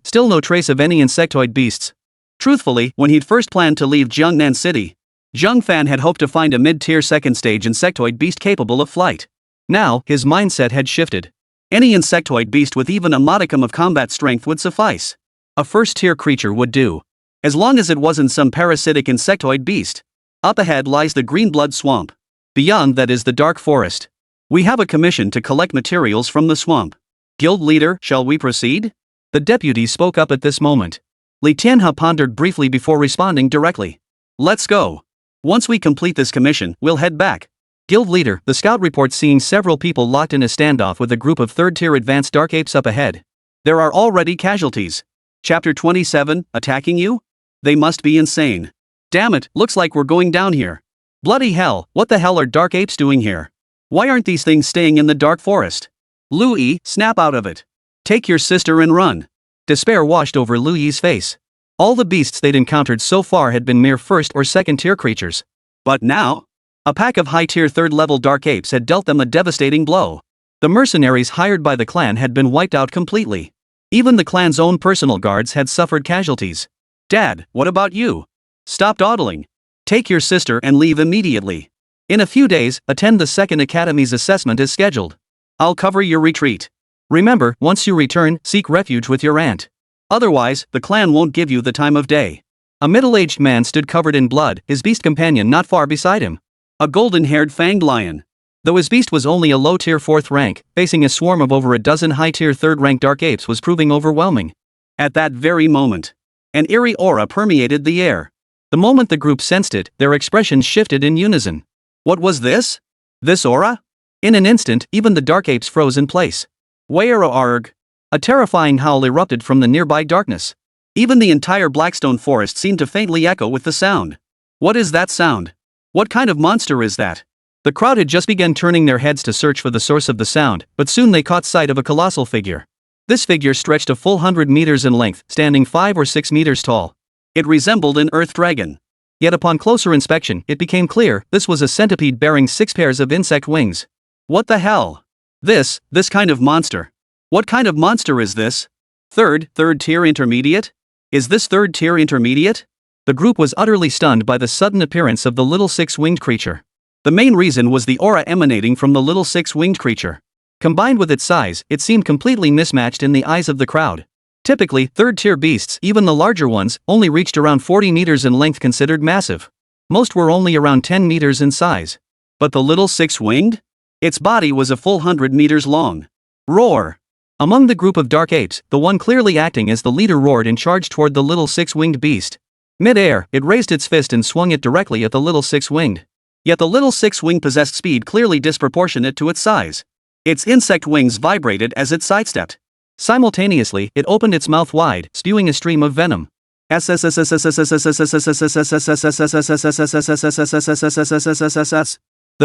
Still no trace of any insectoid beasts. Truthfully, when he'd first planned to leave Jiangnan City, Zhang Fan had hoped to find a mid-tier 2nd-stage insectoid beast capable of flight. Now, his mindset had shifted. Any insectoid beast with even a modicum of combat strength would suffice. A 1st-tier creature would do. As long as it wasn't some parasitic insectoid beast. Up ahead lies the Greenblood Swamp. Beyond that is the Dark Forest. We have a commission to collect materials from the swamp. Guild leader, shall we proceed? The deputy spoke up at this moment. Li Tianhe pondered briefly before responding directly. Let's go. Once we complete this commission, we'll head back. Guild leader, the scout reports seeing several people locked in a standoff with a group of 3rd-tier advanced dark apes up ahead. There are already casualties. Chapter 27, attacking you? They must be insane. Damn it, looks like we're going down here. Bloody hell, what the hell are dark apes doing here? Why aren't these things staying in the dark forest? Lu Yi, snap out of it. Take your sister and run. Despair washed over Lu Yi's face. All the beasts they'd encountered so far had been mere 1st or 2nd-tier creatures. But now? A pack of high-tier 3rd-level dark apes had dealt them a devastating blow. The mercenaries hired by the clan had been wiped out completely. Even the clan's own personal guards had suffered casualties. Dad, what about you? Stop dawdling. Take your sister and leave immediately. In a few days, attend the 2nd Academy's assessment as scheduled. I'll cover your retreat. Remember, once you return, seek refuge with your aunt. Otherwise, the clan won't give you the time of day. A middle-aged man stood covered in blood, his beast companion not far beside him. A golden-haired fanged lion. Though his beast was only a low-tier 4th rank, facing a swarm of over a dozen high-tier 3rd-rank dark apes was proving overwhelming. At that very moment, an eerie aura permeated the air. The moment the group sensed it, their expressions shifted in unison. What was this? This aura? In an instant, even the dark apes froze in place. Wailed. A terrifying howl erupted from the nearby darkness. Even the entire Blackstone Forest seemed to faintly echo with the sound. What is that sound? What kind of monster is that? The crowd had just begun turning their heads to search for the source of the sound, but soon they caught sight of a colossal figure. This figure stretched a full 100 meters in length, standing 5 or 6 meters tall. It resembled an earth dragon. Yet upon closer inspection, it became clear this was a centipede bearing 6 pairs of insect wings. What the hell? This kind of monster. What kind of monster is this? Third tier intermediate? Is this 3rd tier intermediate? The group was utterly stunned by the sudden appearance of the little 6-winged creature. The main reason was the aura emanating from the little 6-winged creature. Combined with its size, it seemed completely mismatched in the eyes of the crowd. Typically, 3rd-tier beasts, even the larger ones, only reached around 40 meters in length, considered massive. Most were only around 10 meters in size. But the little 6-winged? Its body was a full 100 meters long. Roar! Among the group of dark apes, the one clearly acting as the leader roared and charged toward the little 6-winged beast. Mid-air, it raised its fist and swung it directly at the little 6-winged. Yet the little 6-winged possessed speed clearly disproportionate to its size. Its insect wings vibrated as it sidestepped. Simultaneously, it opened its mouth wide, spewing a stream of venom. The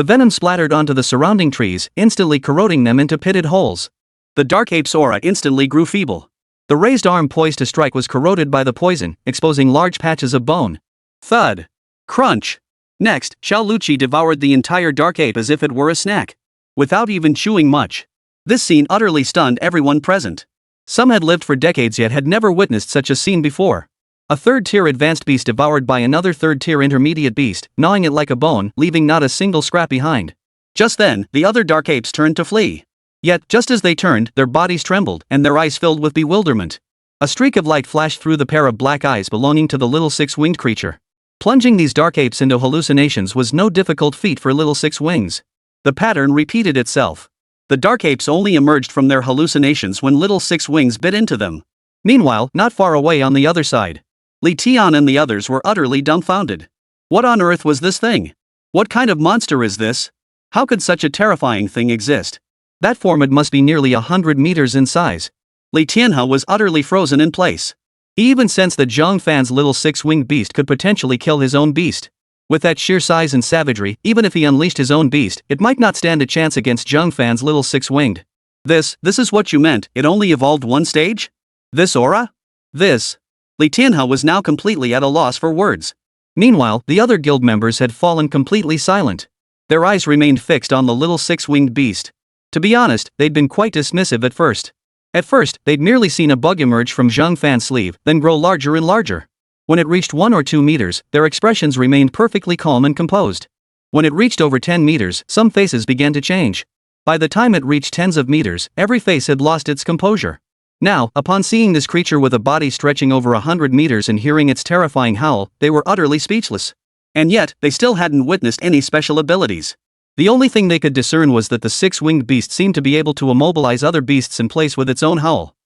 venom splattered onto the surrounding trees, instantly corroding them into pitted holes. The dark ape's aura instantly grew feeble. The raised arm poised to strike was corroded by the poison, exposing large patches of bone. Thud. Crunch. Next, Xiao Luqi devoured the entire dark ape as if it were a snack, without even chewing much. This scene utterly stunned everyone present. Some had lived for decades yet had never witnessed such a scene before. A third-tier advanced beast devoured by another third-tier intermediate beast, gnawing it like a bone, leaving not a single scrap behind. Just then, the other dark apes turned to flee. Yet, just as they turned, their bodies trembled, and their eyes filled with bewilderment. A streak of light flashed through the pair of black eyes belonging to the little six-winged creature. Plunging these dark apes into hallucinations was no difficult feat for little six wings. The pattern repeated itself. The dark apes only emerged from their hallucinations when little six wings bit into them. Meanwhile, not far away on the other side, Li Tian and the others were utterly dumbfounded. What on earth was this thing? What kind of monster is this? How could such a terrifying thing exist? That form must be nearly 100 meters in size. Li Tianhe was utterly frozen in place. He even sensed that Zhang Fan's little six-winged beast could potentially kill his own beast. With that sheer size and savagery, even if he unleashed his own beast, it might not stand a chance against Zhang Fan's little six-winged. This is what you meant, it only evolved one stage? This aura? This. Li Tianhe was now completely at a loss for words. Meanwhile, the other guild members had fallen completely silent. Their eyes remained fixed on the little six-winged beast. To be honest, they'd been quite dismissive at first. At first, they'd merely seen a bug emerge from Zhang Fan's sleeve, then grow larger and larger. When it reached 1 or 2 meters, their expressions remained perfectly calm and composed. When it reached over 10 meters, some faces began to change. By the time it reached tens of meters, every face had lost its composure. Now, upon seeing this creature with a body stretching over 100 meters and hearing its terrifying howl, they were utterly speechless. And yet, they still hadn't witnessed any special abilities. The only thing they could discern was that the six-winged beast seemed to be able to immobilize other beasts in place with its own howl.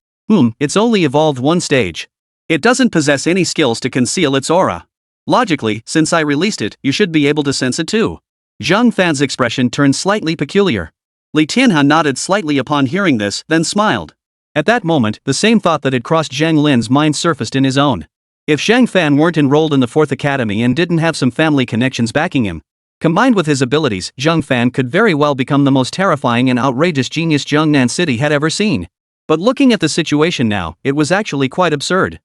It's only evolved one stage. It doesn't possess any skills to conceal its aura. Logically, since I released it, you should be able to sense it too. Zhang Fan's expression turned slightly peculiar. Li Tianhe nodded slightly upon hearing this, then smiled. At that moment, the same thought that had crossed Zhang Lin's mind surfaced in his own. If Zhang Fan weren't enrolled in the 4th Academy and didn't have some family connections backing him, combined with his abilities, Zhang Fan could very well become the most terrifying and outrageous genius Jiangnan City had ever seen. But looking at the situation now, it was actually quite absurd.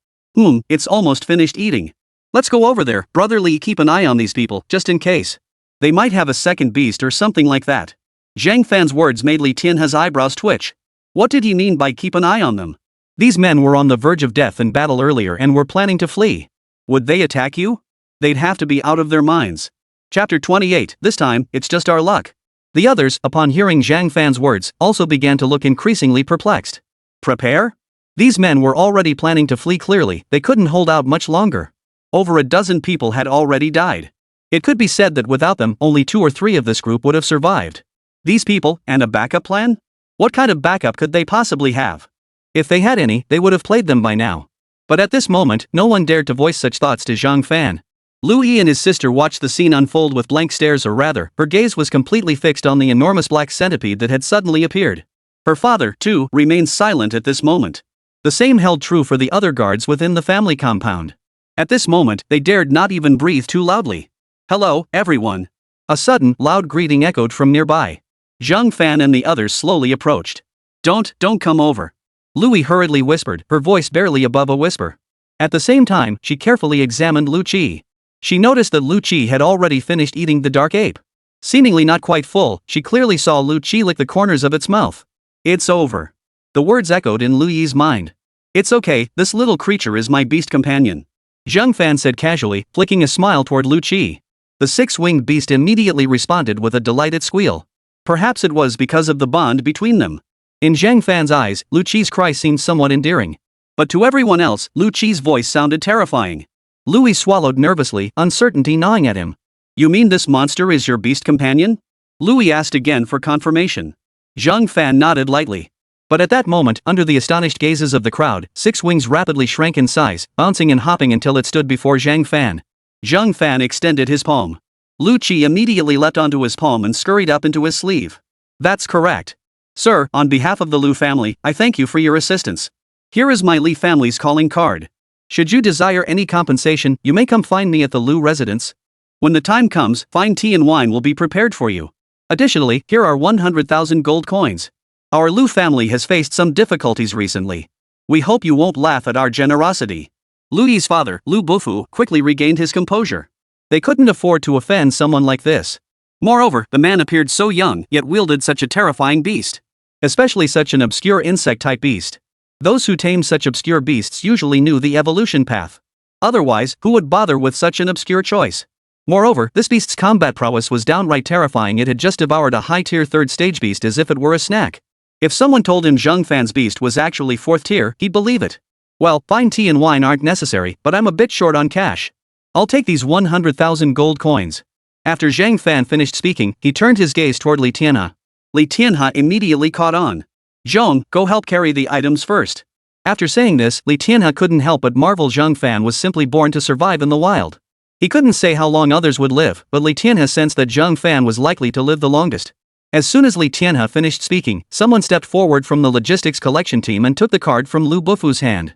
It's almost finished eating. Let's go over there, Brother Li, keep an eye on these people, just in case. They might have a second beast or something like that. Zhang Fan's words made Li Tianhe's eyebrows twitch. What did he mean by keep an eye on them? These men were on the verge of death in battle earlier and were planning to flee. Would they attack you? They'd have to be out of their minds. Chapter 28, this time, it's just our luck. The others, upon hearing Zhang Fan's words, also began to look increasingly perplexed. Prepare? These men were already planning to flee clearly, they couldn't hold out much longer. Over a dozen people had already died. It could be said that without them, only 2 or 3 of this group would have survived. These people, and a backup plan? What kind of backup could they possibly have? If they had any, they would have played them by now. But at this moment, no one dared to voice such thoughts to Zhang Fan. Lu Yi and his sister watched the scene unfold with blank stares, or rather, her gaze was completely fixed on the enormous black centipede that had suddenly appeared. Her father, too, remained silent at this moment. The same held true for the other guards within the family compound. At this moment, they dared not even breathe too loudly. Hello, everyone. A sudden, loud greeting echoed from nearby. Zhang Fan and the others slowly approached. Don't come over. Louis hurriedly whispered, her voice barely above a whisper. At the same time, she carefully examined Lu Qi. She noticed that Lu Qi had already finished eating the dark ape. Seemingly not quite full, she clearly saw Lu Qi lick the corners of its mouth. It's over. The words echoed in Lu Yi's mind. It's okay, this little creature is my beast companion. Zhang Fan said casually, flicking a smile toward Lu Qi. The six-winged beast immediately responded with a delighted squeal. Perhaps it was because of the bond between them. In Zhang Fan's eyes, Lu Qi's cry seemed somewhat endearing. But to everyone else, Lu Qi's voice sounded terrifying. Louis swallowed nervously, uncertainty gnawing at him. You mean this monster is your beast companion? Louis asked again for confirmation. Zhang Fan nodded lightly. But at that moment, under the astonished gazes of the crowd, Six Wings rapidly shrank in size, bouncing and hopping until it stood before Zhang Fan. Zhang Fan extended his palm. Lu Qi immediately leapt onto his palm and scurried up into his sleeve. That's correct. Sir, on behalf of the Lu family, I thank you for your assistance. Here is my Li family's calling card. Should you desire any compensation, you may come find me at the Lu residence. When the time comes, fine tea and wine will be prepared for you. Additionally, here are 100,000 gold coins. Our Lu family has faced some difficulties recently. We hope you won't laugh at our generosity. Lu Yi's father, Lu Bufu, quickly regained his composure. They couldn't afford to offend someone like this. Moreover, the man appeared so young, yet wielded such a terrifying beast. Especially such an obscure insect-type beast. Those who tame such obscure beasts usually knew the evolution path. Otherwise, who would bother with such an obscure choice? Moreover, this beast's combat prowess was downright terrifying. It had just devoured a high-tier 3rd stage beast as if it were a snack. If someone told him Zheng Fan's beast was actually 4th tier, he'd believe it. Well, fine tea and wine aren't necessary, but I'm a bit short on cash. I'll take these 100,000 gold coins. After Zhang Fan finished speaking, he turned his gaze toward Li Tianhe. Li Tianhe immediately caught on. Zhong, go help carry the items first. After saying this, Li Tianhe couldn't help but marvel. Zhang Fan was simply born to survive in the wild. He couldn't say how long others would live, but Li Tianhe sensed that Zhang Fan was likely to live the longest. As soon as Li Tianhe finished speaking, someone stepped forward from the logistics collection team and took the card from Lu Bufu's hand.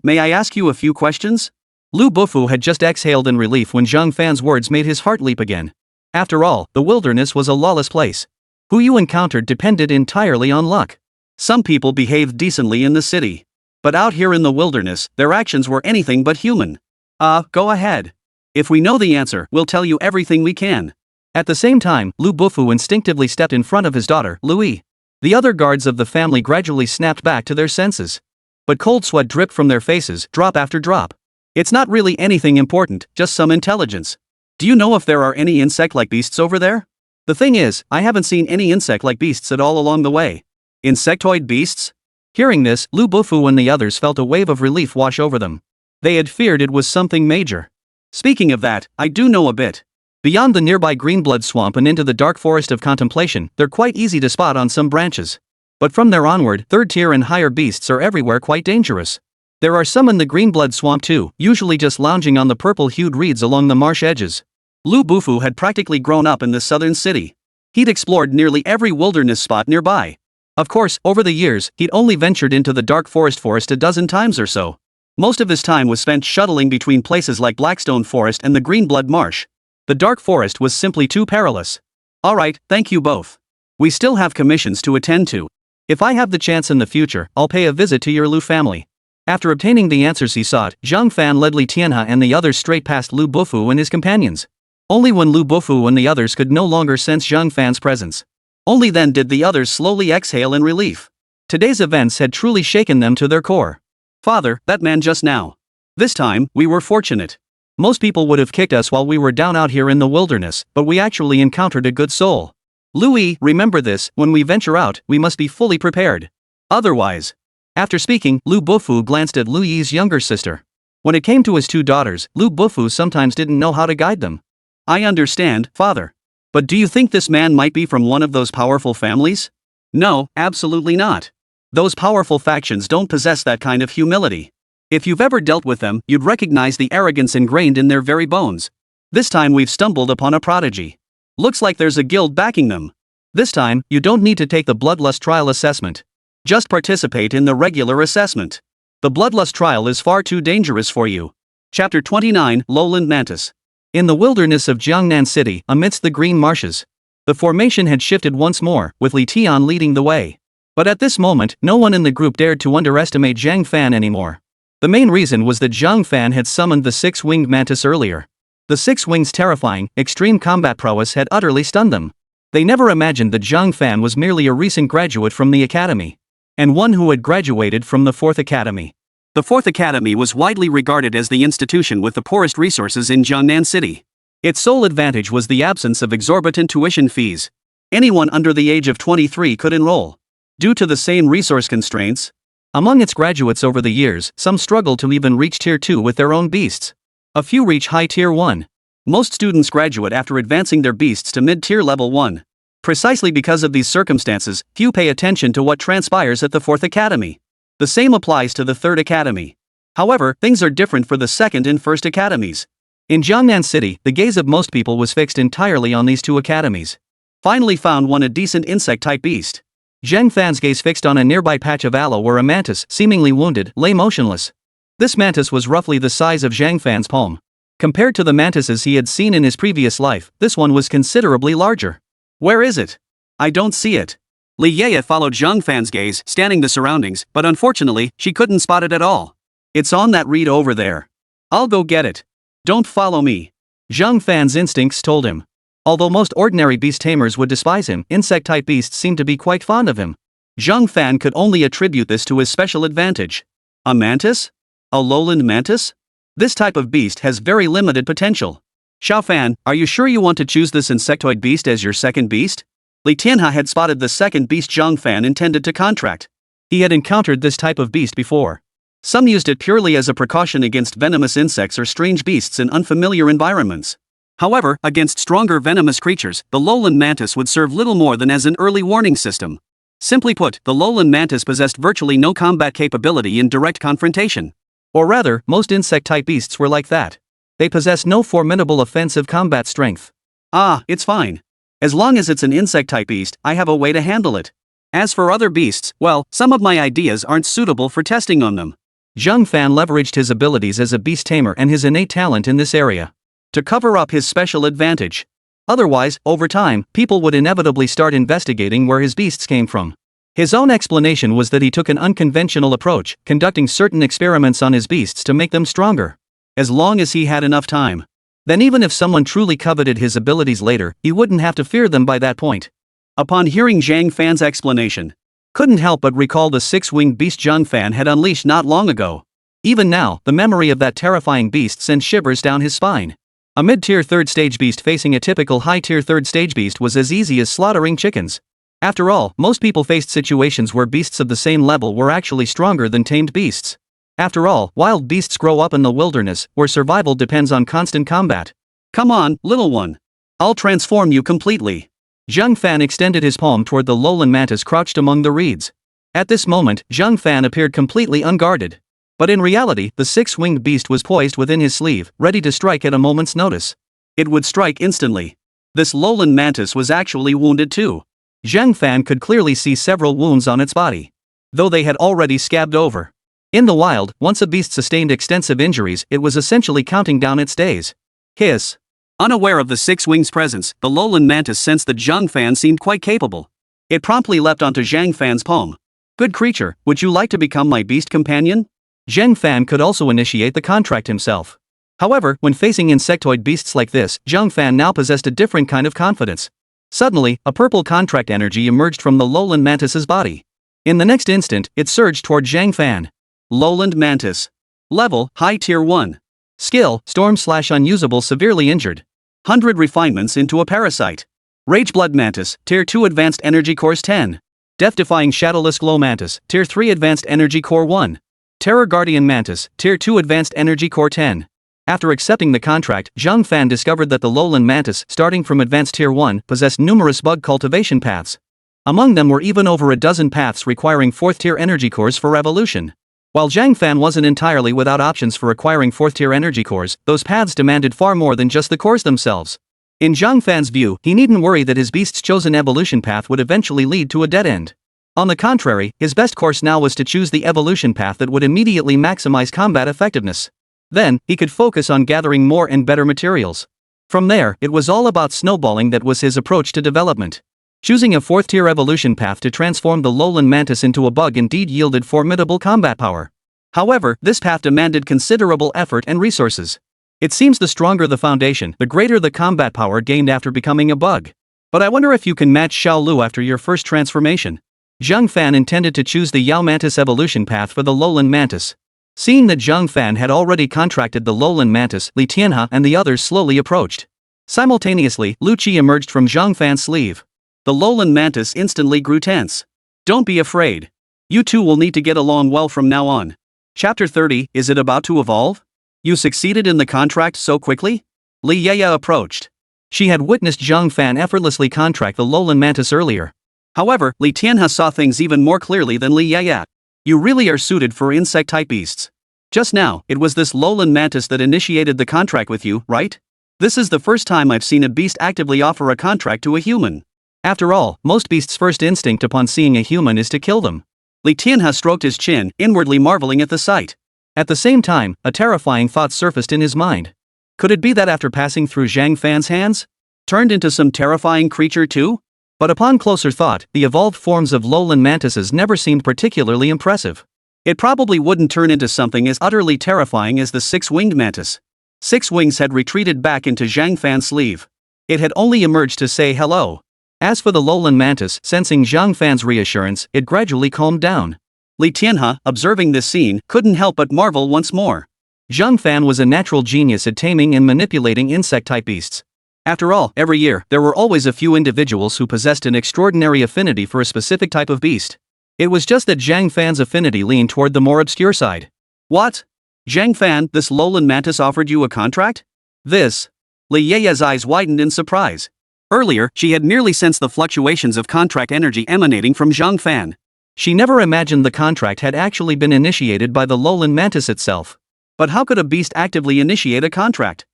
May I ask you a few questions? Lu Bufu had just exhaled in relief when Zhang Fan's words made his heart leap again. After all, the wilderness was a lawless place. Who you encountered depended entirely on luck. Some people behaved decently in the city. But out here in the wilderness, their actions were anything but human. Go ahead. If we know the answer, we'll tell you everything we can. At the same time, Lu Bufu instinctively stepped in front of his daughter, Louis. The other guards of the family gradually snapped back to their senses. But cold sweat dripped from their faces, drop after drop. It's not really anything important, just some intelligence. Do you know if there are any insect-like beasts over there? The thing is, I haven't seen any insect-like beasts at all along the way. Insectoid beasts? Hearing this, Lu Bufu and the others felt a wave of relief wash over them. They had feared it was something major. Speaking of that, I do know a bit. Beyond the nearby Greenblood swamp and into the dark forest of contemplation, they're quite easy to spot on some branches. But from there onward, 3rd tier and higher beasts are everywhere quite dangerous. There are some in the Greenblood swamp too, usually just lounging on the purple-hued reeds along the marsh edges. Lu Bufu had practically grown up in the southern city. He'd explored nearly every wilderness spot nearby. Of course, over the years, he'd only ventured into the dark forest a dozen times or so. Most of his time was spent shuttling between places like Blackstone Forest and the Greenblood Marsh. The dark forest was simply too perilous. Alright, thank you both. We still have commissions to attend to. If I have the chance in the future, I'll pay a visit to your Lu family. After obtaining the answers he sought, Zhang Fan led Li Tianhe and the others straight past Lu Bufu and his companions. Only when Lu Bufu and the others could no longer sense Zhang Fan's presence. Only then did the others slowly exhale in relief. Today's events had truly shaken them to their core. Father, that man just now. This time, we were fortunate. Most people would have kicked us while we were down out here in the wilderness, but we actually encountered a good soul. Louis, remember this, when we venture out, we must be fully prepared. Otherwise. After speaking, Lu Bufu glanced at Lu Yi's younger sister. When it came to his 2 daughters, Lu Bufu sometimes didn't know how to guide them. I understand, father. But do you think this man might be from one of those powerful families? No, absolutely not. Those powerful factions don't possess that kind of humility. If you've ever dealt with them, you'd recognize the arrogance ingrained in their very bones. This time we've stumbled upon a prodigy. Looks like there's a guild backing them. This time, you don't need to take the Bloodlust Trial assessment. Just participate in the regular assessment. The Bloodlust Trial is far too dangerous for you. Chapter 29, Lowland Mantis. In the wilderness of Jiangnan City, amidst the green marshes, the formation had shifted once more, with Li Tian leading the way. But at this moment, no one in the group dared to underestimate Zhang Fan anymore. The main reason was that Zhang Fan had summoned the 6-winged mantis earlier. The 6 wings' terrifying, extreme combat prowess had utterly stunned them. They never imagined that Zhang Fan was merely a recent graduate from the academy. And one who had graduated from the 4th Academy. The 4th Academy was widely regarded as the institution with the poorest resources in Jiangnan City. Its sole advantage was the absence of exorbitant tuition fees. Anyone under the age of 23 could enroll. Due to the same resource constraints, among its graduates over the years, some struggled to even reach Tier 2 with their own beasts. A few reach high Tier 1. Most students graduate after advancing their beasts to mid-tier level 1. Precisely because of these circumstances, few pay attention to what transpires at the 4th Academy. The same applies to the 3rd Academy. However, things are different for the 2nd and 1st Academies. In Jiangnan City, the gaze of most people was fixed entirely on these 2 academies. Finally found one a decent insect-type beast. Zhang Fan's gaze fixed on a nearby patch of aloe where a mantis, seemingly wounded, lay motionless. This mantis was roughly the size of Zhang Fan's palm. Compared to the mantises he had seen in his previous life, this one was considerably larger. Where is it? I don't see it. Li Yaya followed Zhang Fan's gaze, scanning the surroundings, but unfortunately, she couldn't spot it at all. It's on that reed over there. I'll go get it. Don't follow me. Zhang Fan's instincts told him. Although most ordinary beast tamers would despise him, insect-type beasts seemed to be quite fond of him. Zhang Fan could only attribute this to his special advantage. A mantis? A lowland mantis? This type of beast has very limited potential. Xiao Fan, are you sure you want to choose this insectoid beast as your second beast? Li Tianhe had spotted the second beast Zhang Fan intended to contract. He had encountered this type of beast before. Some used it purely as a precaution against venomous insects or strange beasts in unfamiliar environments. However, against stronger venomous creatures, the lowland mantis would serve little more than as an early warning system. Simply put, the lowland mantis possessed virtually no combat capability in direct confrontation. Or rather, most insect-type beasts were like that. They possess no formidable offensive combat strength. Ah, it's fine. As long as it's an insect-type beast, I have a way to handle it. As for other beasts, well, some of my ideas aren't suitable for testing on them. Zhang Fan leveraged his abilities as a beast tamer and his innate talent in this area to cover up his special advantage. Otherwise, over time, people would inevitably start investigating where his beasts came from. His own explanation was that he took an unconventional approach, conducting certain experiments on his beasts to make them stronger. As long as he had enough time. Then even if someone truly coveted his abilities later, he wouldn't have to fear them by that point. Upon hearing Zhang Fan's explanation, couldn't help but recall the six-winged beast Zhang Fan had unleashed not long ago. Even now, the memory of that terrifying beast sent shivers down his spine. A mid-tier third-stage beast facing a typical high-tier third-stage beast was as easy as slaughtering chickens. After all, most people faced situations where beasts of the same level were actually stronger than tamed beasts. After all, wild beasts grow up in the wilderness, where survival depends on constant combat. Come on, little one. I'll transform you completely. Zhang Fan extended his palm toward the lowland mantis crouched among the reeds. At this moment, Zhang Fan appeared completely unguarded. But in reality, the six-winged beast was poised within his sleeve, ready to strike at a moment's notice. It would strike instantly. This lowland mantis was actually wounded too. Zhang Fan could clearly see several wounds on its body, though they had already scabbed over. In the wild, once a beast sustained extensive injuries, it was essentially counting down its days. Hiss. Unaware of the six-winged's presence, the lowland mantis sensed that Zhang Fan seemed quite capable. It promptly leapt onto Zhang Fan's palm. Good creature, would you like to become my beast companion? Zhang Fan could also initiate the contract himself. However, when facing insectoid beasts like this, Zhang Fan now possessed a different kind of confidence. Suddenly, a purple contract energy emerged from the lowland mantis's body. In the next instant, it surged toward Zhang Fan. Lowland mantis. Level, high tier 1. Skill, storm/unusable severely injured. 100 refinements into a parasite. Rage blood mantis, tier 2 advanced energy cores 10. Death-defying shadowless glow mantis, tier 3 advanced energy core 1. Terror Guardian Mantis, Tier 2 Advanced Energy Core 10. After accepting the contract, Zhang Fan discovered that the lowland mantis, starting from Advanced Tier 1, possessed numerous bug cultivation paths. Among them were even over a dozen paths requiring 4th-tier energy cores for evolution. While Zhang Fan wasn't entirely without options for acquiring 4th-tier energy cores, those paths demanded far more than just the cores themselves. In Zhang Fan's view, he needn't worry that his beast's chosen evolution path would eventually lead to a dead end. On the contrary, his best course now was to choose the evolution path that would immediately maximize combat effectiveness. Then, he could focus on gathering more and better materials. From there, it was all about snowballing. That was his approach to development. Choosing a 4th-tier evolution path to transform the lowland mantis into a bug indeed yielded formidable combat power. However, this path demanded considerable effort and resources. It seems the stronger the foundation, the greater the combat power gained after becoming a bug. But I wonder if you can match Xiao Lu after your first transformation. Zhang Fan intended to choose the Yao Mantis evolution path for the lowland mantis. Seeing that Zhang Fan had already contracted the lowland mantis, Li Tianhe and the others slowly approached. Simultaneously, Lu Qi emerged from Zhang Fan's sleeve. The lowland mantis instantly grew tense. Don't be afraid. You two will need to get along well from now on. Chapter 30, is it about to evolve? You succeeded in the contract so quickly? Li Yaya approached. She had witnessed Zhang Fan effortlessly contract the lowland mantis earlier. However, Li Tianhe saw things even more clearly than Li Yaya. You really are suited for insect-type beasts. Just now, it was this lowland mantis that initiated the contract with you, right? This is the first time I've seen a beast actively offer a contract to a human. After all, most beasts' first instinct upon seeing a human is to kill them. Li Tianhe stroked his chin, inwardly marveling at the sight. At the same time, a terrifying thought surfaced in his mind. Could it be that after passing through Zhang Fan's hands, turned into some terrifying creature too? But upon closer thought, the evolved forms of lowland mantises never seemed particularly impressive. It probably wouldn't turn into something as utterly terrifying as the six-winged mantis. Six Wings had retreated back into Zhang Fan's sleeve. It had only emerged to say hello. As for the lowland mantis, sensing Zhang Fan's reassurance, it gradually calmed down. Li Tianhe, observing this scene, couldn't help but marvel once more. Zhang Fan was a natural genius at taming and manipulating insect-type beasts. After all, every year, there were always a few individuals who possessed an extraordinary affinity for a specific type of beast. It was just that Zhang Fan's affinity leaned toward the more obscure side. What? Zhang Fan, this lowland mantis offered you a contract? This? Li Yeye's eyes widened in surprise. Earlier, she had merely sensed the fluctuations of contract energy emanating from Zhang Fan. She never imagined the contract had actually been initiated by the lowland mantis itself. But how could a beast actively initiate a contract?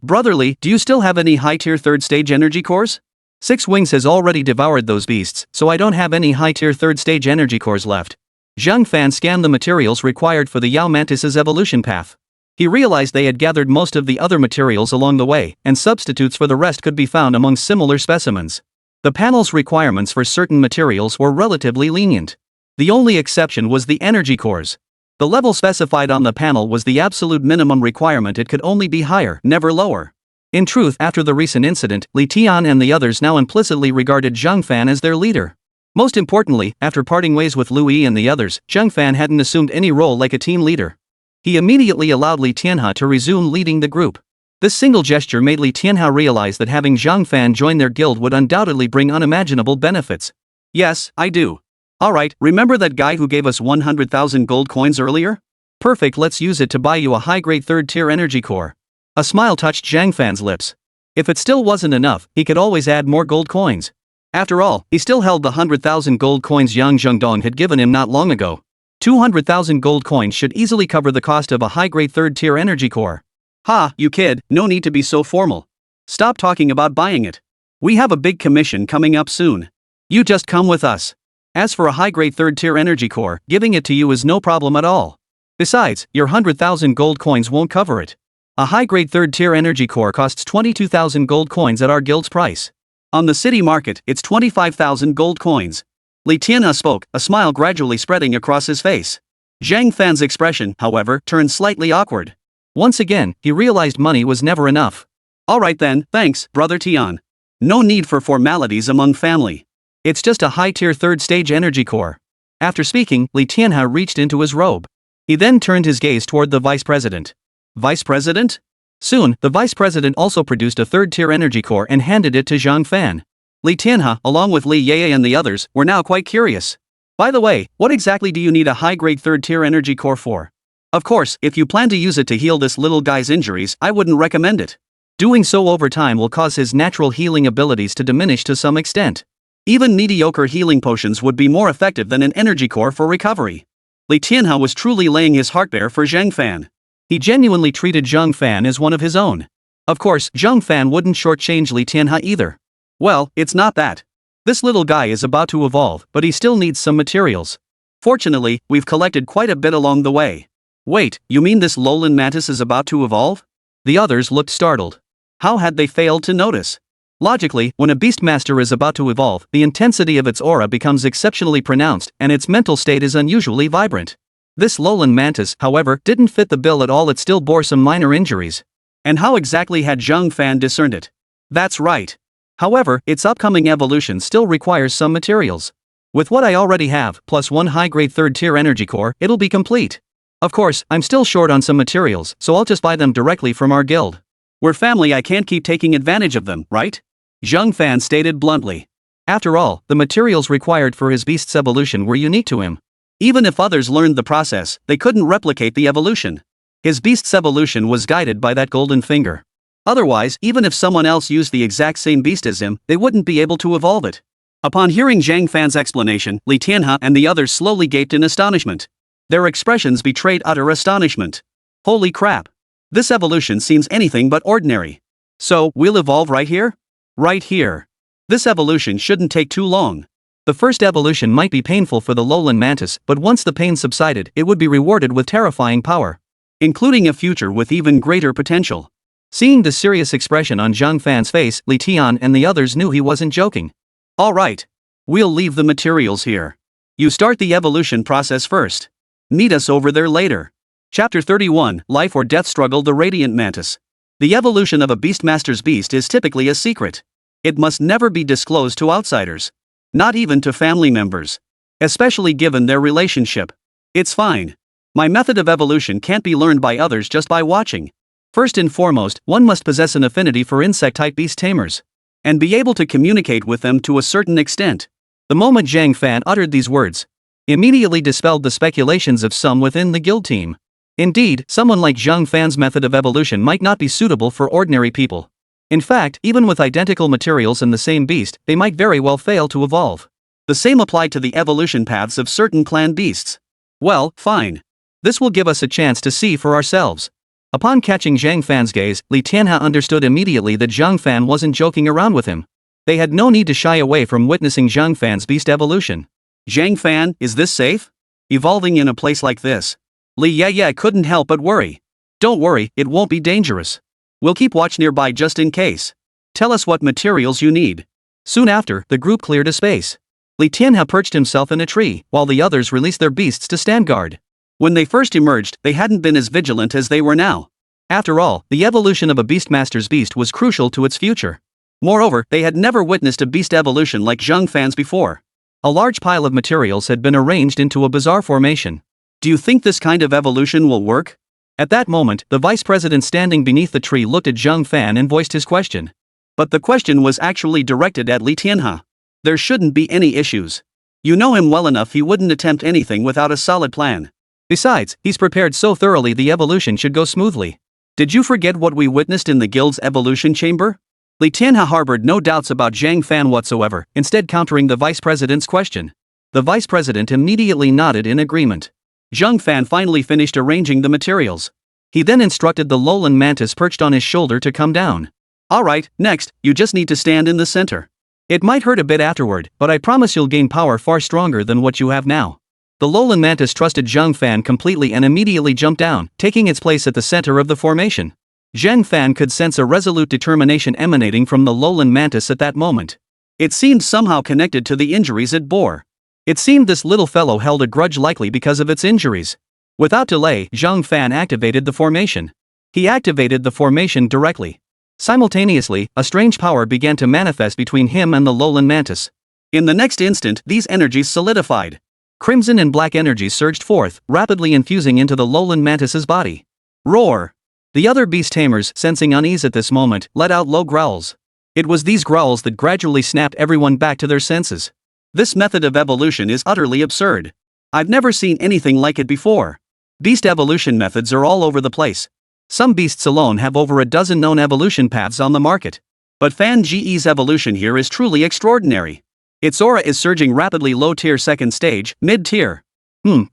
Brotherly, do you still have any high-tier third-stage energy cores? Six Wings has already devoured those beasts, so I don't have any high-tier third-stage energy cores left. Zhang Fan scanned the materials required for the Yao Mantis's evolution path. He realized they had gathered most of the other materials along the way, and substitutes for the rest could be found among similar specimens. The panel's requirements for certain materials were relatively lenient. The only exception was the energy cores. The level specified on the panel was the absolute minimum requirement. It could only be higher, never lower. In truth, after the recent incident, Li Tian and the others now implicitly regarded Zhang Fan as their leader. Most importantly, after parting ways with Lu Yi and the others, Zhang Fan hadn't assumed any role like a team leader. He immediately allowed Li Tianhe to resume leading the group. This single gesture made Li Tianhe realize that having Zhang Fan join their guild would undoubtedly bring unimaginable benefits. Yes, I do. Alright, remember that guy who gave us 100,000 gold coins earlier? Perfect, let's use it to buy you a high-grade third-tier energy core. A smile touched Zhang Fan's lips. If it still wasn't enough, he could always add more gold coins. After all, he still held the 100,000 gold coins Yang Zhengdong had given him not long ago. 200,000 gold coins should easily cover the cost of a high-grade third-tier energy core. Ha, you kid, no need to be so formal. Stop talking about buying it. We have a big commission coming up soon. You just come with us. As for a high-grade third-tier energy core, giving it to you is no problem at all. Besides, your 100,000 gold coins won't cover it. A high-grade third-tier energy core costs 22,000 gold coins at our guild's price. On the city market, it's 25,000 gold coins. Li Tianhe spoke, a smile gradually spreading across his face. Zhang Fan's expression, however, turned slightly awkward. Once again, he realized money was never enough. Alright then, thanks, Brother Tian. No need for formalities among family. It's just a high-tier third-stage energy core. After speaking, Li Tianhe reached into his robe. He then turned his gaze toward the vice president. Vice president? Soon, the vice president also produced a third-tier energy core and handed it to Zhang Fan. Li Tianhe, along with Li Yeye and the others, were now quite curious. By the way, what exactly do you need a high-grade third-tier energy core for? Of course, if you plan to use it to heal this little guy's injuries, I wouldn't recommend it. Doing so over time will cause his natural healing abilities to diminish to some extent. Even mediocre healing potions would be more effective than an energy core for recovery. Li Tianhe was truly laying his heart bare for Zhang Fan. He genuinely treated Zhang Fan as one of his own. Of course, Zhang Fan wouldn't shortchange Li Tianhe either. Well, it's not that. This little guy is about to evolve, but he still needs some materials. Fortunately, we've collected quite a bit along the way. Wait, you mean this lowland mantis is about to evolve? The others looked startled. How had they failed to notice? Logically, when a beastmaster is about to evolve, the intensity of its aura becomes exceptionally pronounced, and its mental state is unusually vibrant. This lowland mantis, however, didn't fit the bill at all. It still bore some minor injuries. And how exactly had Zhang Fan discerned it? That's right. However, its upcoming evolution still requires some materials. With what I already have, plus one high-grade third-tier energy core, it'll be complete. Of course, I'm still short on some materials, so I'll just buy them directly from our guild. We're family, I can't keep taking advantage of them, right? Zhang Fan stated bluntly. After all, the materials required for his beast's evolution were unique to him. Even if others learned the process, they couldn't replicate the evolution. His beast's evolution was guided by that golden finger. Otherwise, even if someone else used the exact same beast as him, they wouldn't be able to evolve it. Upon hearing Zhang Fan's explanation, Li Tianhe and the others slowly gaped in astonishment. Their expressions betrayed utter astonishment. Holy crap! This evolution seems anything but ordinary. So, we'll evolve right here? Right here. This evolution shouldn't take too long. The first evolution might be painful for the lowland mantis, but once the pain subsided, it would be rewarded with terrifying power, including a future with even greater potential. Seeing the serious expression on Zhang Fan's face, Li Tian and the others knew he wasn't joking. Alright. We'll leave the materials here. You start the evolution process first. Meet us over there later. Chapter 31, Life or Death Struggle. The Radiant Mantis. The evolution of a Beastmaster's beast is typically a secret. It must never be disclosed to outsiders. Not even to family members. Especially given their relationship. It's fine. My method of evolution can't be learned by others just by watching. First and foremost, one must possess an affinity for insect-type beast tamers. And be able to communicate with them to a certain extent. The moment Zhang Fan uttered these words, immediately dispelled the speculations of some within the guild team. Indeed, someone like Zhang Fan's method of evolution might not be suitable for ordinary people. In fact, even with identical materials and the same beast, they might very well fail to evolve. The same applied to the evolution paths of certain clan beasts. Well, fine. This will give us a chance to see for ourselves. Upon catching Zhang Fan's gaze, Li Tianhe understood immediately that Zhang Fan wasn't joking around with him. They had no need to shy away from witnessing Zhang Fan's beast evolution. Zhang Fan, is this safe? Evolving in a place like this? Li Ye couldn't help but worry. Don't worry, it won't be dangerous. We'll keep watch nearby just in case. Tell us what materials you need. Soon after, the group cleared a space. Li Tianhe perched himself in a tree, while the others released their beasts to stand guard. When they first emerged, they hadn't been as vigilant as they were now. After all, the evolution of a Beastmaster's beast was crucial to its future. Moreover, they had never witnessed a beast evolution like Zhang Fan's before. A large pile of materials had been arranged into a bizarre formation. Do you think this kind of evolution will work? At that moment, the vice president standing beneath the tree looked at Zhang Fan and voiced his question. But the question was actually directed at Li Tianhe. There shouldn't be any issues. You know him well enough, he wouldn't attempt anything without a solid plan. Besides, he's prepared so thoroughly the evolution should go smoothly. Did you forget what we witnessed in the guild's evolution chamber? Li Tianhe harbored no doubts about Zhang Fan whatsoever, instead countering the vice president's question. The vice president immediately nodded in agreement. Zhang Fan finally finished arranging the materials. He then instructed the lowland mantis perched on his shoulder to come down. Alright, next, you just need to stand in the center. It might hurt a bit afterward, but I promise you'll gain power far stronger than what you have now. The lowland mantis trusted Zhang Fan completely and immediately jumped down, taking its place at the center of the formation. Zhang Fan could sense a resolute determination emanating from the lowland mantis at that moment. It seemed somehow connected to the injuries it bore. It seemed this little fellow held a grudge, likely because of its injuries. Without delay, Zhang Fan activated the formation. He activated the formation directly. Simultaneously, a strange power began to manifest between him and the lowland mantis. In the next instant, these energies solidified. Crimson and black energies surged forth, rapidly infusing into the lowland mantis's body. Roar! The other beast tamers, sensing unease at this moment, let out low growls. It was these growls that gradually snapped everyone back to their senses. This method of evolution is utterly absurd. I've never seen anything like it before. Beast evolution methods are all over the place. Some beasts alone have over a dozen known evolution paths on the market. But Fan Ge's evolution here is truly extraordinary. Its aura is surging rapidly, low tier, second stage, mid tier.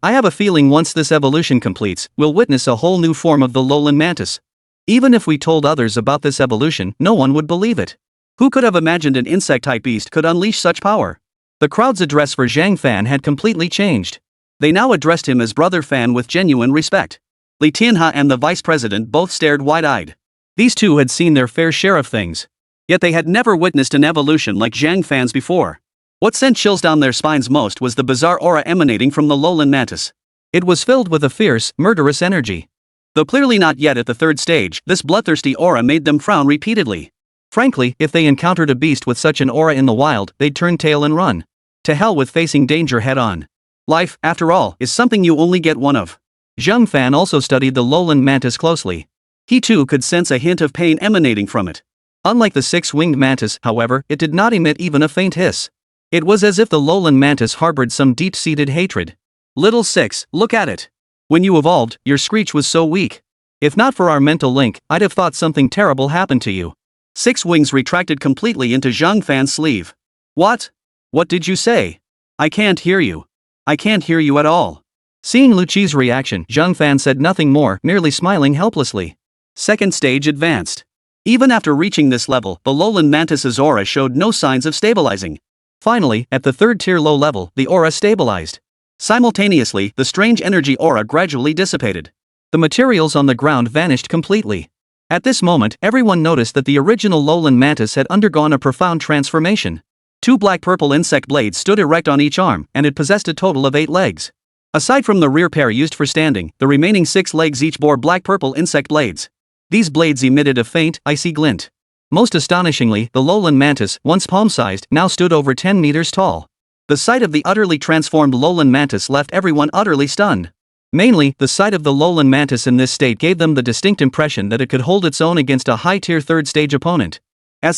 I have a feeling once this evolution completes, we'll witness a whole new form of the lowland mantis. Even if we told others about this evolution, no one would believe it. Who could have imagined an insect-type beast could unleash such power? The crowd's address for Zhang Fan had completely changed. They now addressed him as Brother Fan with genuine respect. Li Tianhe and the vice president both stared wide-eyed. These two had seen their fair share of things. Yet they had never witnessed an evolution like Zhang Fan's before. What sent chills down their spines most was the bizarre aura emanating from the lowland mantis. It was filled with a fierce, murderous energy. Though clearly not yet at the third stage, this bloodthirsty aura made them frown repeatedly. Frankly, if they encountered a beast with such an aura in the wild, they'd turn tail and run. To hell with facing danger head-on. Life, after all, is something you only get one of. Zhang Fan also studied the lowland mantis closely. He too could sense a hint of pain emanating from it. Unlike the six-winged mantis, however, it did not emit even a faint hiss. It was as if the lowland mantis harbored some deep-seated hatred. Little Six, look at it. When you evolved, your screech was so weak. If not for our mental link, I'd have thought something terrible happened to you. Six Wings retracted completely into Zhang Fan's sleeve. What? What did you say? I can't hear you. I can't hear you at all. Seeing Lu Qi's reaction, Zhang Fan said nothing more, merely smiling helplessly. Second stage advanced. Even after reaching this level, the lowland mantis's aura showed no signs of stabilizing. Finally, at the third tier low level, the aura stabilized. Simultaneously, the strange energy aura gradually dissipated. The materials on the ground vanished completely. At this moment, everyone noticed that the original lowland mantis had undergone a profound transformation. 2 black-purple insect blades stood erect on each arm, and it possessed a total of 8 legs. Aside from the rear pair used for standing, the remaining 6 legs each bore black-purple insect blades. These blades emitted a faint, icy glint. Most astonishingly, the lowland mantis, once palm-sized, now stood over 10 meters tall. The sight of the utterly transformed lowland mantis left everyone utterly stunned. Mainly, the sight of the lowland mantis in this state gave them the distinct impression that it could hold its own against a high-tier third-stage opponent. A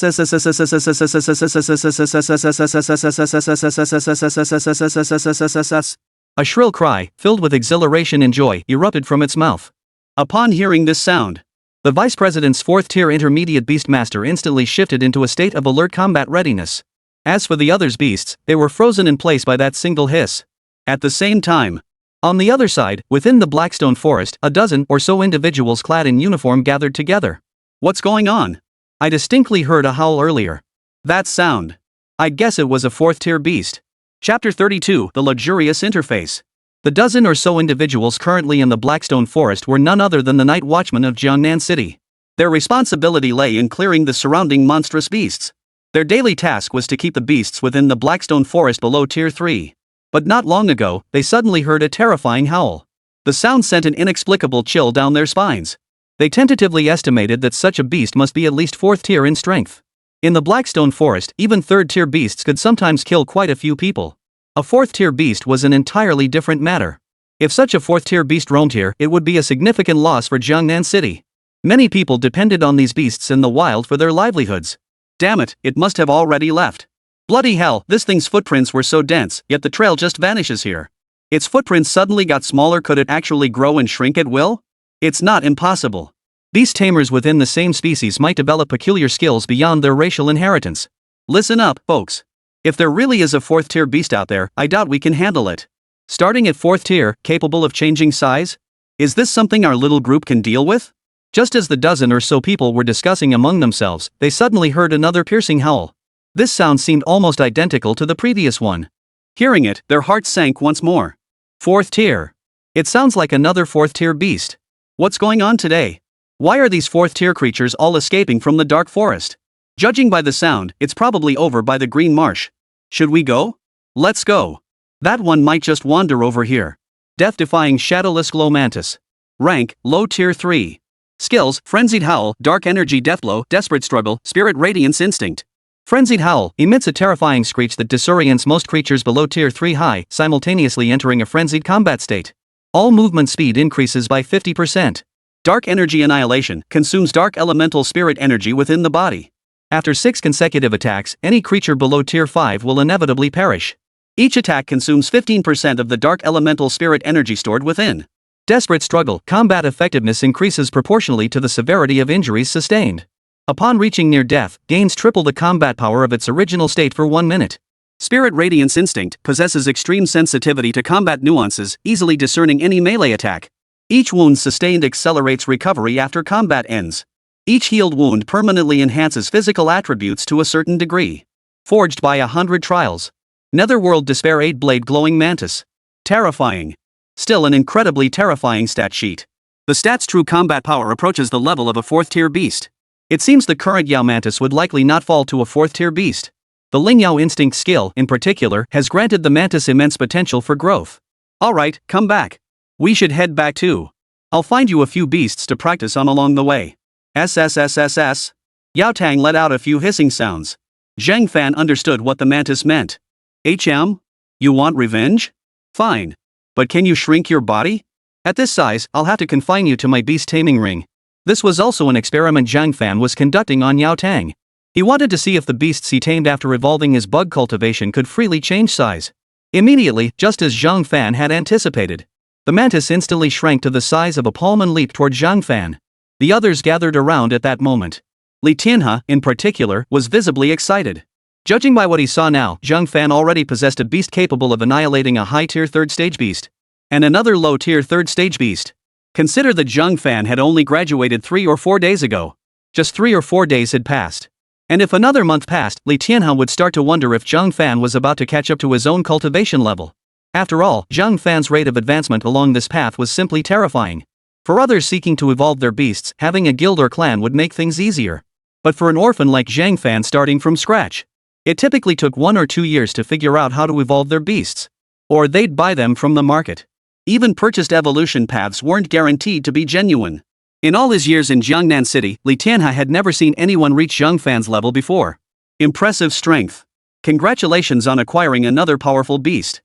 shrill cry, filled with exhilaration and joy, erupted from its mouth. Upon hearing this sound, the Vice President's 4th-tier intermediate beastmaster instantly shifted into a state of alert combat readiness. As for the others' beasts, they were frozen in place by that single hiss. At the same time, on the other side, within the Blackstone Forest, a dozen or so individuals clad in uniform gathered together. What's going on? I distinctly heard a howl earlier. That sound. I guess it was a 4th-tier beast. Chapter 32, The Luxurious Interface. The dozen or so individuals currently in the Blackstone Forest were none other than the Night Watchmen of Jiangnan City. Their responsibility lay in clearing the surrounding monstrous beasts. Their daily task was to keep the beasts within the Blackstone Forest below Tier 3. But not long ago, they suddenly heard a terrifying howl. The sound sent an inexplicable chill down their spines. They tentatively estimated that such a beast must be at least 4th tier in strength. In the Blackstone Forest, even 3rd tier beasts could sometimes kill quite a few people. A 4th tier beast was an entirely different matter. If such a 4th tier beast roamed here, it would be a significant loss for Jiangnan City. Many people depended on these beasts in the wild for their livelihoods. Damn it, it must have already left. Bloody hell, this thing's footprints were so dense, yet the trail just vanishes here. Its footprints suddenly got smaller. Could it actually grow and shrink at will? It's not impossible. Beast tamers within the same species might develop peculiar skills beyond their racial inheritance. Listen up, folks. If there really is a 4th tier beast out there, I doubt we can handle it. Starting at 4th tier, capable of changing size? Is this something our little group can deal with? Just as the dozen or so people were discussing among themselves, they suddenly heard another piercing howl. This sound seemed almost identical to the previous one. Hearing it, their hearts sank once more. 4th tier. It sounds like another 4th tier beast. What's going on today? Why are these 4th tier creatures all escaping from the dark forest? Judging by the sound, it's probably over by the green marsh. Should we go? Let's go. That one might just wander over here. Death-defying shadowless glow mantis. Rank, low tier 3. Skills, Frenzied Howl, Dark Energy Deathblow, Desperate Struggle, Spirit Radiance Instinct. Frenzied Howl emits a terrifying screech that disorients most creatures below Tier 3 high, simultaneously entering a frenzied combat state. All movement speed increases by 50%. Dark Energy Annihilation consumes dark elemental spirit energy within the body. After 6 consecutive attacks, any creature below Tier 5 will inevitably perish. Each attack consumes 15% of the dark elemental spirit energy stored within. Desperate Struggle, combat effectiveness increases proportionally to the severity of injuries sustained. Upon reaching near death, gains triple the combat power of its original state for 1 minute. Spirit Radiance Instinct possesses extreme sensitivity to combat nuances, easily discerning any melee attack. Each wound sustained accelerates recovery after combat ends. Each healed wound permanently enhances physical attributes to a certain degree. Forged by 100 trials. Netherworld Despair 8-Blade Glowing Mantis. Terrifying. Still an incredibly terrifying stat sheet. The stat's true combat power approaches the level of a 4th tier beast. It seems the current Yao Mantis would likely not fall to a 4th tier beast. The Ling Yao Instinct skill, in particular, has granted the Mantis immense potential for growth. Alright, come back. We should head back too. I'll find you a few beasts to practice on along the way. SSSS. Yao Tang let out a few hissing sounds. Zhang Fan understood what the Mantis meant. HM? You want revenge? Fine. But can you shrink your body? At this size, I'll have to confine you to my beast taming ring. This was also an experiment Zhang Fan was conducting on Yao Tang. He wanted to see if the beasts he tamed after evolving his bug cultivation could freely change size. Immediately, just as Zhang Fan had anticipated, the mantis instantly shrank to the size of a palm and leaped toward Zhang Fan. The others gathered around at that moment. Li Tianhe, in particular, was visibly excited. Judging by what he saw now, Zhang Fan already possessed a beast capable of annihilating a high-tier 3rd stage beast. And another low-tier 3rd stage beast. Consider that Zhang Fan had only graduated 3 or 4 days ago. Just 3 or 4 days had passed. And if another month passed, Li Tianhe would start to wonder if Zhang Fan was about to catch up to his own cultivation level. After all, Zhang Fan's rate of advancement along this path was simply terrifying. For others seeking to evolve their beasts, having a guild or clan would make things easier. But for an orphan like Zhang Fan starting from scratch, it typically took 1 or 2 years to figure out how to evolve their beasts. Or they'd buy them from the market. Even purchased evolution paths weren't guaranteed to be genuine. In all his years in Jiangnan City, Li Tianhe had never seen anyone reach Zhang Fan's level before. Impressive strength. Congratulations on acquiring another powerful beast.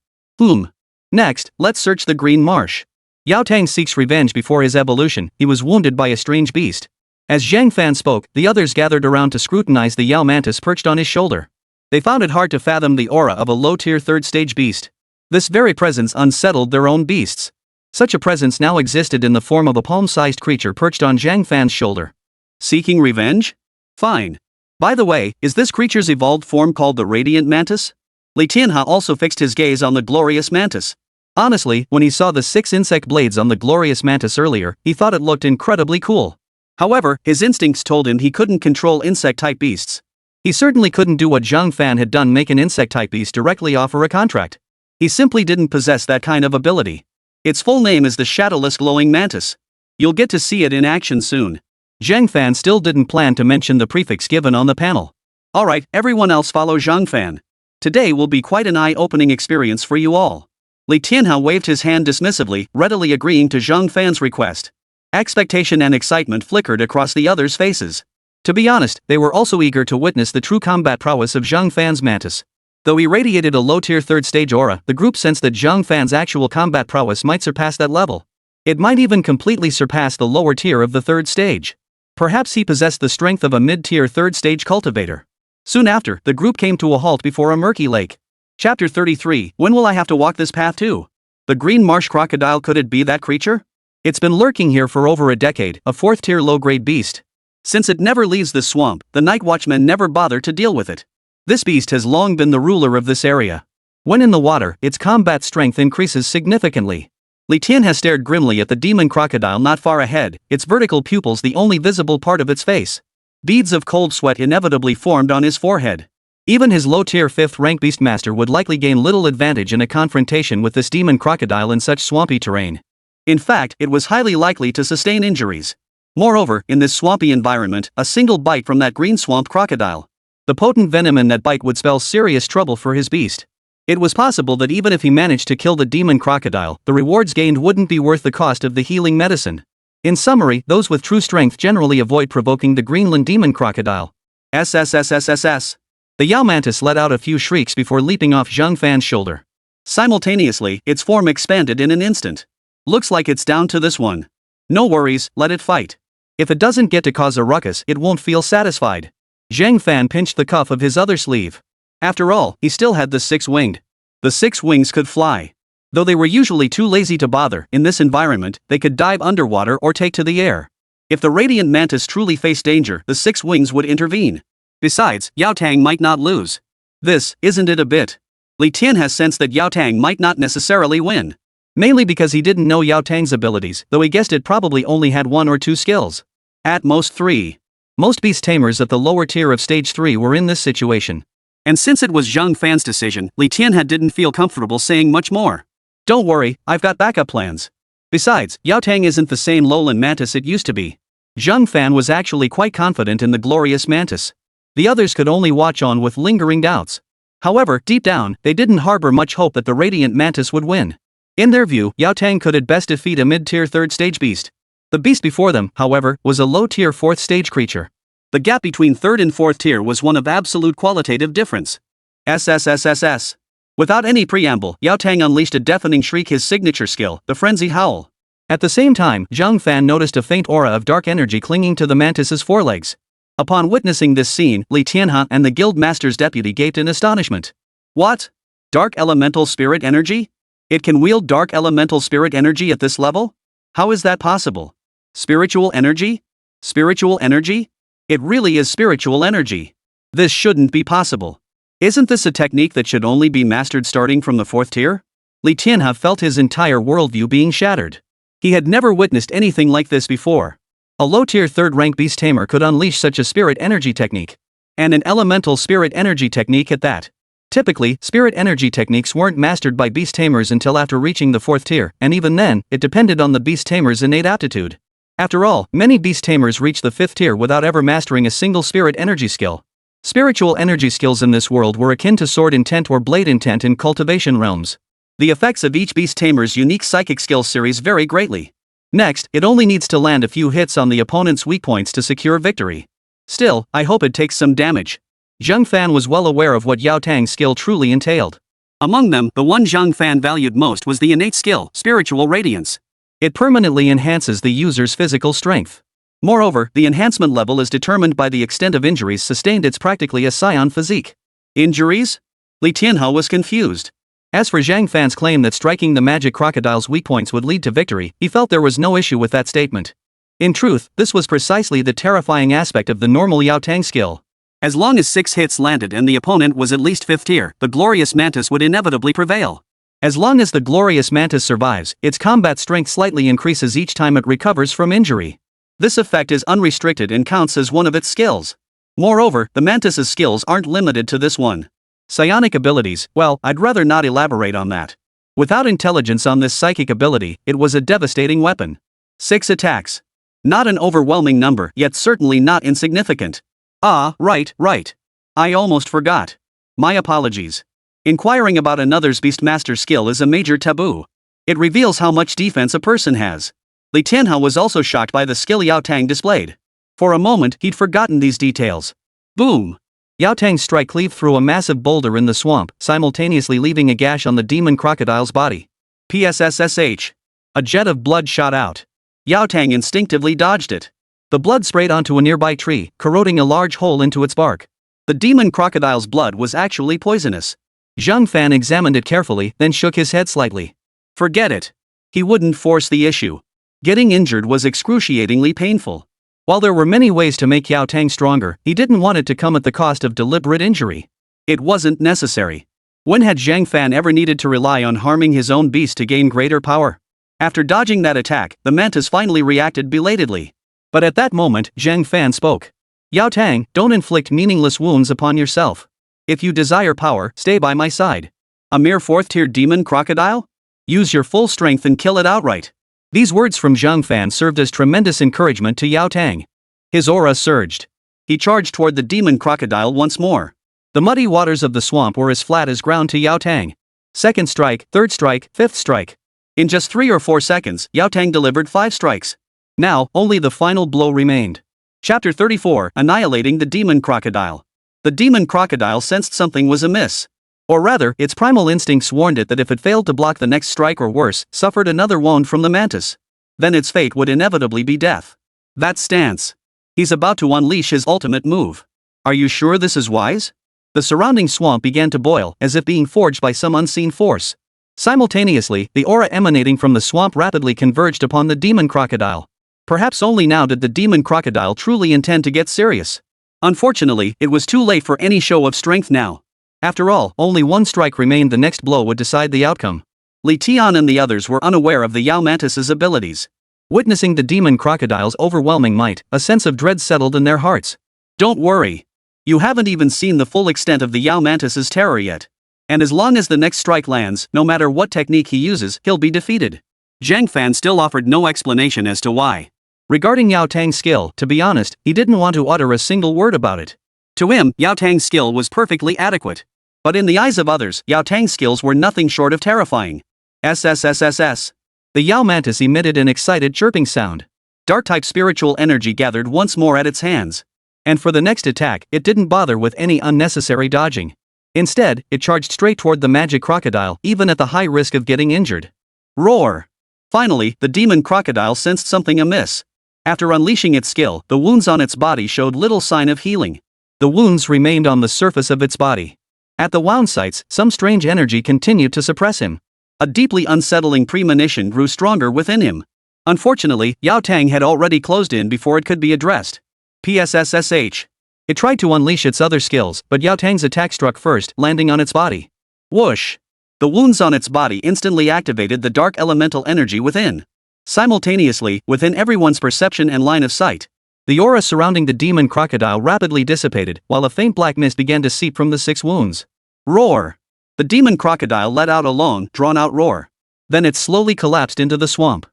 Next, let's search the Green Marsh. Yao Tang seeks revenge before his evolution. He was wounded by a strange beast. As Zhang Fan spoke, the others gathered around to scrutinize the Yao mantis perched on his shoulder. They found it hard to fathom the aura of a low-tier third-stage beast. This very presence unsettled their own beasts. Such a presence now existed in the form of a palm-sized creature perched on Zhang Fan's shoulder. Seeking revenge? Fine. By the way, is this creature's evolved form called the Radiant Mantis? Li Tianhe also fixed his gaze on the Glorious Mantis. Honestly, when he saw the 6 insect blades on the Glorious Mantis earlier, he thought it looked incredibly cool. However, his instincts told him he couldn't control insect-type beasts. He certainly couldn't do what Zhang Fan had done, make an insect-type beast directly offer a contract. He simply didn't possess that kind of ability. Its full name is the Shadowless Glowing Mantis. You'll get to see it in action soon. Zhang Fan still didn't plan to mention the prefix given on the panel. Alright, everyone else follow Zhang Fan. Today will be quite an eye-opening experience for you all. Li Tianhe waved his hand dismissively, readily agreeing to Zhang Fan's request. Expectation and excitement flickered across the others' faces. To be honest, they were also eager to witness the true combat prowess of Zhang Fan's mantis. Though he radiated a low-tier third-stage aura, the group sensed that Zhang Fan's actual combat prowess might surpass that level. It might even completely surpass the lower tier of the third stage. Perhaps he possessed the strength of a mid-tier third-stage cultivator. Soon after, the group came to a halt before a murky lake. Chapter 33, When will I have to walk this path too? The green marsh crocodile, could it be that creature? It's been lurking here for over a decade, a 4th-tier low-grade beast. Since it never leaves the swamp, the night watchmen never bother to deal with it. This beast has long been the ruler of this area. When in the water, its combat strength increases significantly. Li Tianhe stared grimly at the demon crocodile not far ahead, its vertical pupils the only visible part of its face. Beads of cold sweat inevitably formed on his forehead. Even his low-tier 5th-rank beastmaster would likely gain little advantage in a confrontation with this demon crocodile in such swampy terrain. In fact, it was highly likely to sustain injuries. Moreover, in this swampy environment, a single bite from that green swamp crocodile, the potent venom in that bite would spell serious trouble for his beast. It was possible that even if he managed to kill the demon crocodile, the rewards gained wouldn't be worth the cost of the healing medicine. In summary, those with true strength generally avoid provoking the Greenland demon crocodile. SSS. The Yao mantis let out a few shrieks before leaping off Zhang Fan's shoulder. Simultaneously, its form expanded in an instant. Looks like it's down to this one. No worries, let it fight. If it doesn't get to cause a ruckus, it won't feel satisfied. Zhang Fan pinched the cuff of his other sleeve. After all, he still had the 6-winged. The 6 wings could fly. Though they were usually too lazy to bother, in this environment, they could dive underwater or take to the air. If the radiant mantis truly faced danger, the 6 wings would intervene. Besides, Yao Tang might not lose. This, isn't it a bit? Li Tianhe sensed that Yao Tang might not necessarily win. Mainly because he didn't know Yao Tang's abilities, though he guessed it probably only had 1 or 2 skills. At most 3. Most beast tamers at the lower tier of stage 3 were in this situation. And since it was Zhang Fan's decision, Li Tianhe didn't feel comfortable saying much more. Don't worry, I've got backup plans. Besides, Yao Tang isn't the same lowland mantis it used to be. Zhang Fan was actually quite confident in the glorious mantis. The others could only watch on with lingering doubts. However, deep down, they didn't harbor much hope that the radiant mantis would win. In their view, Yao Tang could at best defeat a mid-tier 3rd-stage beast. The beast before them, however, was a low-tier 4th-stage creature. The gap between 3rd and 4th tier was one of absolute qualitative difference. SSS. Without any preamble, Yao Tang unleashed a deafening shriek, his signature skill, the frenzied howl. At the same time, Zhang Fan noticed a faint aura of dark energy clinging to the mantis's forelegs. Upon witnessing this scene, Li Tianhe and the guild master's deputy gaped in astonishment. What? Dark elemental spirit energy? It can wield dark elemental spirit energy at this level? How is that possible? Spiritual energy? Spiritual energy? It really is spiritual energy. This shouldn't be possible. Isn't this a technique that should only be mastered starting from the 4th tier? Li Tianhe felt his entire worldview being shattered. He had never witnessed anything like this before. A low-tier 3rd-rank beast tamer could unleash such a spirit energy technique. And an elemental spirit energy technique at that. Typically, spirit energy techniques weren't mastered by beast tamers until after reaching the 4th tier, and even then, it depended on the beast tamer's innate aptitude. After all, many beast tamers reach the 5th tier without ever mastering a single spirit energy skill. Spiritual energy skills in this world were akin to sword intent or blade intent in cultivation realms. The effects of each beast tamer's unique psychic skills series vary greatly. Next, it only needs to land a few hits on the opponent's weak points to secure victory. Still, I hope it takes some damage. Zhang Fan was well aware of what Yao Tang's skill truly entailed. Among them, the one Zhang Fan valued most was the innate skill, Spiritual Radiance. It permanently enhances the user's physical strength. Moreover, the enhancement level is determined by the extent of injuries sustained. It's practically a scion physique. Injuries? Li Tianhe was confused. As for Zhang Fan's claim that striking the magic crocodile's weak points would lead to victory, he felt there was no issue with that statement. In truth, this was precisely the terrifying aspect of the normal Yao Tang skill. As long as 6 hits landed and the opponent was at least 5th tier, the Glorious Mantis would inevitably prevail. As long as the Glorious Mantis survives, its combat strength slightly increases each time it recovers from injury. This effect is unrestricted and counts as one of its skills. Moreover, the Mantis's skills aren't limited to this one. Psionic abilities, well, I'd rather not elaborate on that. Without intelligence on this psychic ability, it was a devastating weapon. 6 attacks. Not an overwhelming number, yet certainly not insignificant. Ah, right. I almost forgot. My apologies. Inquiring about another's Beastmaster skill is a major taboo. It reveals how much defense a person has. Li Tianhe was also shocked by the skill Yao Tang displayed. For a moment, he'd forgotten these details. Boom! Yao Tang's strike cleaved through a massive boulder in the swamp, simultaneously leaving a gash on the demon crocodile's body. PSSSH. A jet of blood shot out. Yao Tang instinctively dodged it. The blood sprayed onto a nearby tree, corroding a large hole into its bark. The demon crocodile's blood was actually poisonous. Zhang Fan examined it carefully, then shook his head slightly. Forget it. He wouldn't force the issue. Getting injured was excruciatingly painful. While there were many ways to make Yao Tang stronger, he didn't want it to come at the cost of deliberate injury. It wasn't necessary. When had Zhang Fan ever needed to rely on harming his own beast to gain greater power? After dodging that attack, the mantis finally reacted belatedly. But at that moment, Zhang Fan spoke. Yao Tang, don't inflict meaningless wounds upon yourself. If you desire power, stay by my side. A mere 4th-tier demon crocodile? Use your full strength and kill it outright. These words from Zhang Fan served as tremendous encouragement to Yao Tang. His aura surged. He charged toward the demon crocodile once more. The muddy waters of the swamp were as flat as ground to Yao Tang. 2nd strike, 3rd strike, 5th strike. In just 3 or 4 seconds, Yao Tang delivered 5 strikes. Now, only the final blow remained. Chapter 34, Annihilating the Demon Crocodile. The demon crocodile sensed something was amiss. Or rather, its primal instincts warned it that if it failed to block the next strike or worse, suffered another wound from the mantis, then its fate would inevitably be death. That stance. He's about to unleash his ultimate move. Are you sure this is wise? The surrounding swamp began to boil, as if being forged by some unseen force. Simultaneously, the aura emanating from the swamp rapidly converged upon the demon crocodile. Perhaps only now did the demon crocodile truly intend to get serious. Unfortunately, it was too late for any show of strength now. After all, only one strike remained. The next blow would decide the outcome. Li Tian and the others were unaware of the Yao Mantis's abilities. Witnessing the demon crocodile's overwhelming might, a sense of dread settled in their hearts. Don't worry. You haven't even seen the full extent of the Yao Mantis's terror yet. And as long as the next strike lands, no matter what technique he uses, he'll be defeated. Zhang Fan still offered no explanation as to why. Regarding Yao Tang's skill, to be honest, he didn't want to utter a single word about it. To him, Yao Tang's skill was perfectly adequate. But in the eyes of others, Yao Tang's skills were nothing short of terrifying. SSSS. The Yao Mantis emitted an excited chirping sound. Dark-type spiritual energy gathered once more at its hands. And for the next attack, it didn't bother with any unnecessary dodging. Instead, it charged straight toward the magic crocodile, even at the high risk of getting injured. Roar! Finally, the demon crocodile sensed something amiss. After unleashing its skill, the wounds on its body showed little sign of healing. The wounds remained on the surface of its body. At the wound sites, some strange energy continued to suppress him. A deeply unsettling premonition grew stronger within him. Unfortunately, Yao Tang had already closed in before it could be addressed. PSSSH. It tried to unleash its other skills, but Yao Tang's attack struck first, landing on its body. Whoosh! The wounds on its body instantly activated the dark elemental energy within. Simultaneously, within everyone's perception and line of sight, the aura surrounding the demon crocodile rapidly dissipated, while a faint black mist began to seep from the 6 wounds. Roar! The demon crocodile let out a long, drawn-out roar. Then it slowly collapsed into the swamp.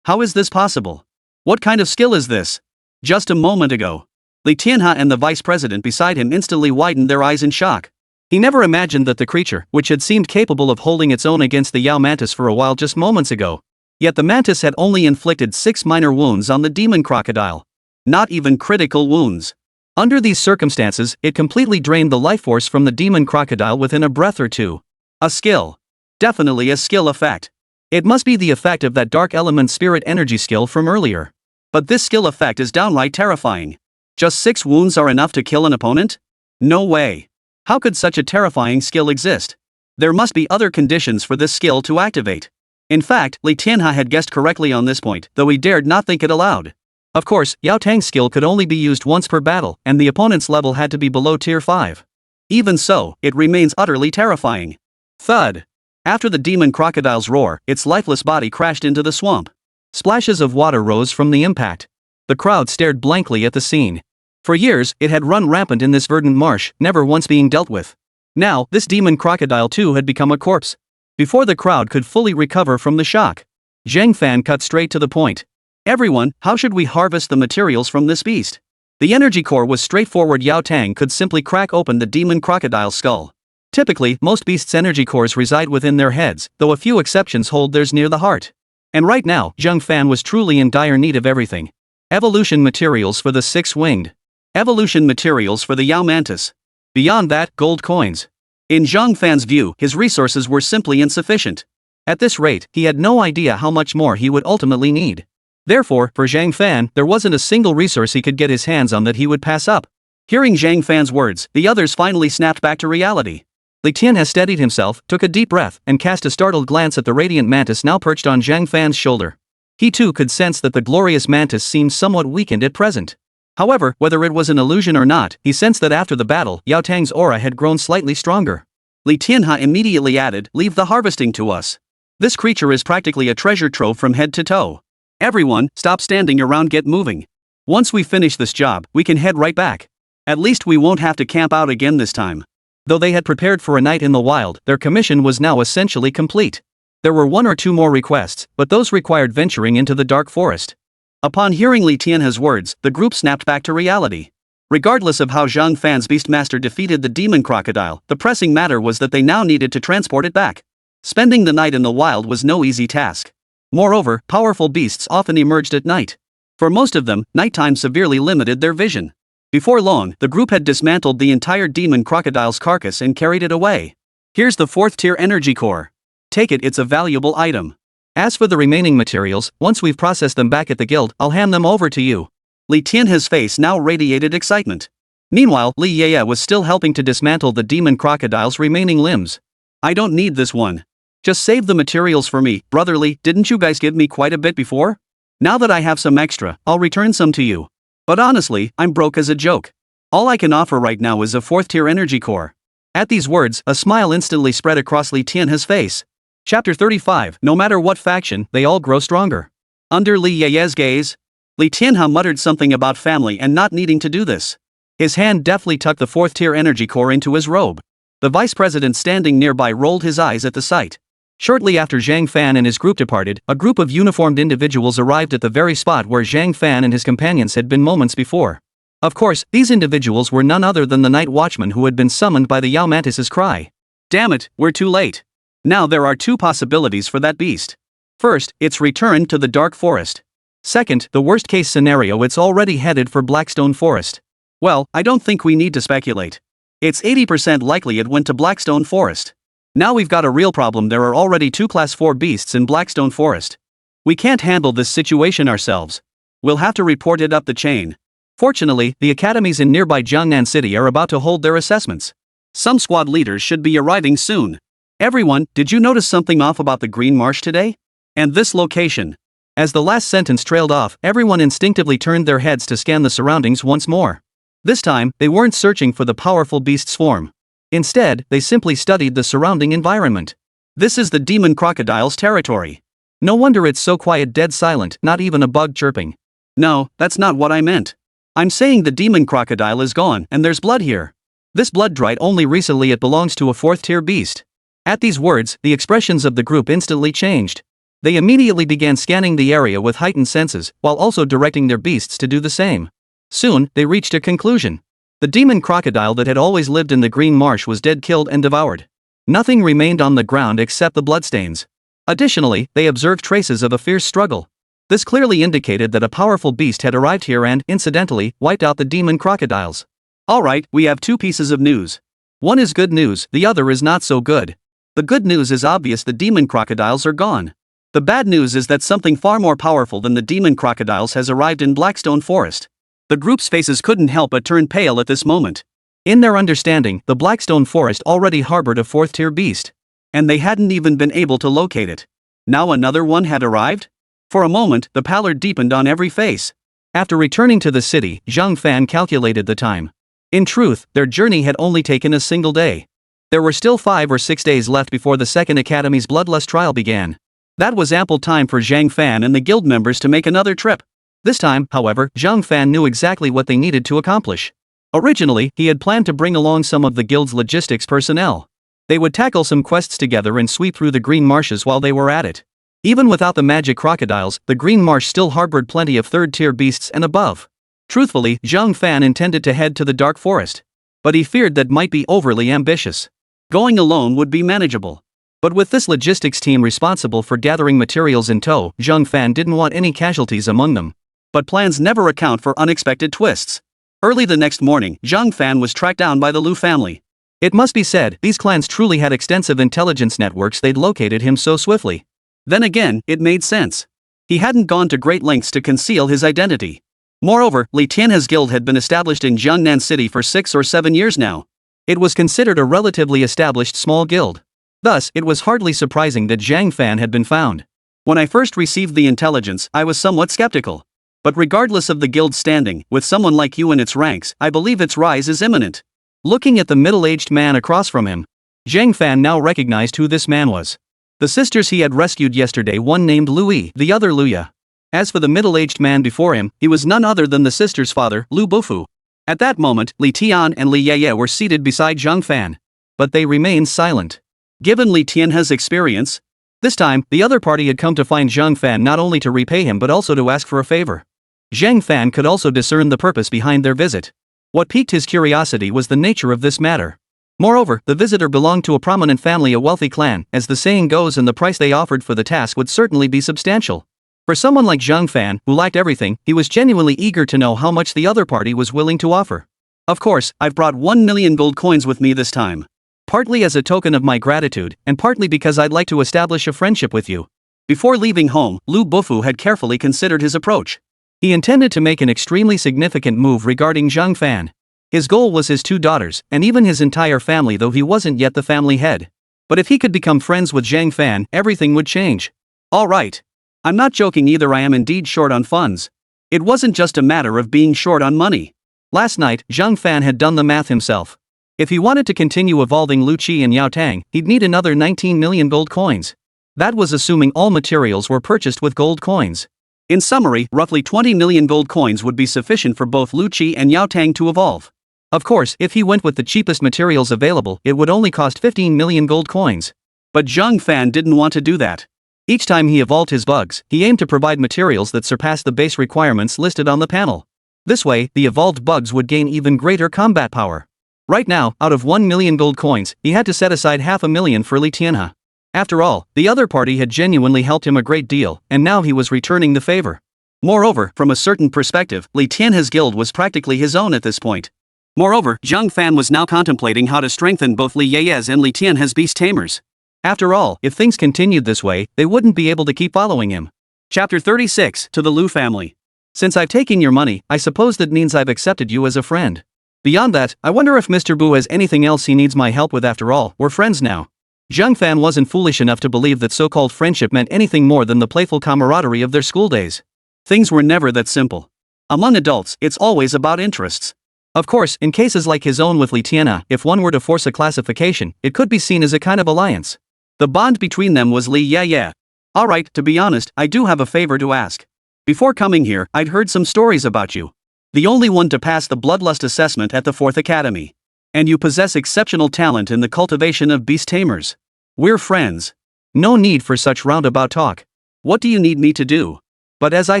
How is this possible? What kind of skill is this? Just a moment ago, Li Tianhe and the vice president beside him instantly widened their eyes in shock. He never imagined that the creature, which had seemed capable of holding its own against the Yao mantis for a while just moments ago, yet the mantis had only inflicted 6 minor wounds on the demon crocodile. Not even critical wounds. Under these circumstances, it completely drained the life force from the demon crocodile within a breath or two. A skill. Definitely a skill effect. It must be the effect of that dark element spirit energy skill from earlier. But this skill effect is downright terrifying. Just 6 wounds are enough to kill an opponent? No way. How could such a terrifying skill exist? There must be other conditions for this skill to activate. In fact, Li Tianhe had guessed correctly on this point, though he dared not think it aloud. Of course, Yao Tang's skill could only be used once per battle, and the opponent's level had to be below tier 5. Even so, it remains utterly terrifying. Thud! After the demon crocodile's roar, its lifeless body crashed into the swamp. Splashes of water rose from the impact. The crowd stared blankly at the scene. For years, it had run rampant in this verdant marsh, never once being dealt with. Now, this demon crocodile too had become a corpse. Before the crowd could fully recover from the shock, Zhang Fan cut straight to the point. Everyone, how should we harvest the materials from this beast? The energy core was straightforward. Yao Tang could simply crack open the demon crocodile's skull. Typically, most beasts' energy cores reside within their heads, though a few exceptions hold theirs near the heart. And right now, Zhang Fan was truly in dire need of everything. Evolution materials for the 6-winged. Evolution materials for the Yao mantis. Beyond that, gold coins. In Zhang Fan's view, his resources were simply insufficient. At this rate, he had no idea how much more he would ultimately need. Therefore, for Zhang Fan, there wasn't a single resource he could get his hands on that he would pass up. Hearing Zhang Fan's words, the others finally snapped back to reality. Li Tianhe steadied himself, took a deep breath, and cast a startled glance at the radiant mantis now perched on Zhang Fan's shoulder. He too could sense that the glorious mantis seemed somewhat weakened at present. However, whether it was an illusion or not, he sensed that after the battle, Yao Tang's aura had grown slightly stronger. Li Tianhe immediately added, "Leave the harvesting to us. This creature is practically a treasure trove from head to toe. Everyone, stop standing around, get moving. Once we finish this job, we can head right back. At least we won't have to camp out again this time." Though they had prepared for a night in the wild, their commission was now essentially complete. There were 1 or 2 more requests, but those required venturing into the dark forest. Upon hearing Li Tianhe's words, the group snapped back to reality. Regardless of how Zhang Fan's beastmaster defeated the demon crocodile, the pressing matter was that they now needed to transport it back. Spending the night in the wild was no easy task. Moreover, powerful beasts often emerged at night. For most of them, nighttime severely limited their vision. Before long, the group had dismantled the entire demon crocodile's carcass and carried it away. Here's the 4th tier energy core. Take it, it's a valuable item. As for the remaining materials, once we've processed them back at the guild, I'll hand them over to you. Li Tianhe's face now radiated excitement. Meanwhile, Li Yeye was still helping to dismantle the demon crocodile's remaining limbs. "I don't need this one. Just save the materials for me, brotherly, didn't you guys give me quite a bit before? Now that I have some extra, I'll return some to you. But honestly, I'm broke as a joke. All I can offer right now is a 4th tier energy core." At these words, a smile instantly spread across Li Tianhe's face. Chapter 35. No matter what faction, they all grow stronger. Under Li Yeye's gaze, Li Tianhe muttered something about family and not needing to do this. His hand deftly tucked the 4th tier energy core into his robe. The vice president standing nearby rolled his eyes at the sight. Shortly after Zhang Fan and his group departed, a group of uniformed individuals arrived at the very spot where Zhang Fan and his companions had been moments before. Of course, these individuals were none other than the night watchman who had been summoned by the Yao mantis's cry. Damn it, we're too late. Now there are 2 possibilities for that beast. First, it's return to the dark forest. Second, the worst case scenario, it's already headed for Blackstone Forest. Well, I don't think we need to speculate. It's 80% likely it went to Blackstone Forest. Now we've got a real problem. There are already 2 class 4 beasts in Blackstone Forest. We can't handle this situation ourselves. We'll have to report it up the chain. Fortunately, the academies in nearby Jiangnan City are about to hold their assessments. Some squad leaders should be arriving soon. Everyone, did you notice something off about the Green Marsh today? And this location? As the last sentence trailed off, everyone instinctively turned their heads to scan the surroundings once more. This time, they weren't searching for the powerful beast's form. Instead, they simply studied the surrounding environment. This is the demon crocodile's territory. No wonder it's so quiet, dead silent, not even a bug chirping. No, that's not what I meant. I'm saying the demon crocodile is gone and there's blood here. This blood dried only recently, it belongs to a 4th-tier beast. At these words, the expressions of the group instantly changed. They immediately began scanning the area with heightened senses, while also directing their beasts to do the same. Soon, they reached a conclusion. The demon crocodile that had always lived in the green marsh was dead, killed and devoured. Nothing remained on the ground except the bloodstains. Additionally, they observed traces of a fierce struggle. This clearly indicated that a powerful beast had arrived here and, incidentally, wiped out the demon crocodiles. Alright, we have 2 pieces of news. One is good news, the other is not so good. The good news is obvious, the demon crocodiles are gone. The bad news is that something far more powerful than the demon crocodiles has arrived in Blackstone Forest. The group's faces couldn't help but turn pale at this moment. In their understanding, the Blackstone Forest already harbored a 4th-tier beast. And they hadn't even been able to locate it. Now another one had arrived? For a moment, the pallor deepened on every face. After returning to the city, Zhang Fan calculated the time. In truth, their journey had only taken a single day. There were still 5 or 6 days left before the Second Academy's Bloodlust trial began. That was ample time for Zhang Fan and the guild members to make another trip. This time, however, Zhang Fan knew exactly what they needed to accomplish. Originally, he had planned to bring along some of the guild's logistics personnel. They would tackle some quests together and sweep through the green marshes while they were at it. Even without the magic crocodiles, the green marsh still harbored plenty of 3rd-tier beasts and above. Truthfully, Zhang Fan intended to head to the dark forest. But he feared that might be overly ambitious. Going alone would be manageable. But with this logistics team responsible for gathering materials in tow, Zhang Fan didn't want any casualties among them. But plans never account for unexpected twists. Early the next morning, Zhang Fan was tracked down by the Lu family. It must be said, these clans truly had extensive intelligence networks. They'd located him so swiftly. Then again, it made sense. He hadn't gone to great lengths to conceal his identity. Moreover, Li Tianhe's guild had been established in Jiangnan City for 6 or 7 years now. It was considered a relatively established small guild. Thus, it was hardly surprising that Zhang Fan had been found. When I first received the intelligence, I was somewhat skeptical. But regardless of the guild's standing, with someone like you in its ranks, I believe its rise is imminent. Looking at the middle-aged man across from him, Zhang Fan now recognized who this man was. The sisters he had rescued yesterday, one named Lui, the other Luya. As for the middle-aged man before him, he was none other than the sisters' father, Lu Bufu. At that moment, Li Tian and Li Yeye were seated beside Zhang Fan. But they remained silent. Given Li Tianhe's experience, this time, the other party had come to find Zhang Fan not only to repay him but also to ask for a favor. Zhang Fan could also discern the purpose behind their visit. What piqued his curiosity was the nature of this matter. Moreover, the visitor belonged to a prominent family, a wealthy clan, as the saying goes, and the price they offered for the task would certainly be substantial. For someone like Zhang Fan, who lacked everything, he was genuinely eager to know how much the other party was willing to offer. Of course, I've brought 1 million gold coins with me this time. Partly as a token of my gratitude, and partly because I'd like to establish a friendship with you. Before leaving home, Lu Bufu had carefully considered his approach. He intended to make an extremely significant move regarding Zhang Fan. His goal was his 2 daughters, and even his entire family, though he wasn't yet the family head. But if he could become friends with Zhang Fan, everything would change. Alright. I'm not joking either, I am indeed short on funds. It wasn't just a matter of being short on money. Last night, Zhang Fan had done the math himself. If he wanted to continue evolving Lu Qi and Yao Tang, he'd need another 19 million gold coins. That was assuming all materials were purchased with gold coins. In summary, roughly 20 million gold coins would be sufficient for both Lu Qi and Yao Tang to evolve. Of course, if he went with the cheapest materials available, it would only cost 15 million gold coins. But Zhang Fan didn't want to do that. Each time he evolved his bugs, he aimed to provide materials that surpassed the base requirements listed on the panel. This way, the evolved bugs would gain even greater combat power. Right now, out of 1 million gold coins, he had to set aside 500,000 for Li Tianhe. After all, the other party had genuinely helped him a great deal, and now he was returning the favor. Moreover, from a certain perspective, Li Tianhe's guild was practically his own at this point. Moreover, Zhang Fan was now contemplating how to strengthen both Li Yeye's and Li Tianhe's beast tamers. After all, if things continued this way, they wouldn't be able to keep following him. Chapter 36, to the Lu family. Since I've taken your money, I suppose that means I've accepted you as a friend. Beyond that, I wonder if Mr. Bu has anything else he needs my help with. After all, we're friends now. Zhang Fan wasn't foolish enough to believe that so-called friendship meant anything more than the playful camaraderie of their school days. Things were never that simple. Among adults, it's always about interests. Of course, in cases like his own with Li Tianhe, if one were to force a classification, it could be seen as a kind of alliance. The bond between them was Li Yeye. Alright, to be honest, I do have a favor to ask. Before coming here, I'd heard some stories about you. The only one to pass the bloodlust assessment at the 4th Academy. And you possess exceptional talent in the cultivation of beast tamers. We're friends. No need for such roundabout talk. What do you need me to do? But as I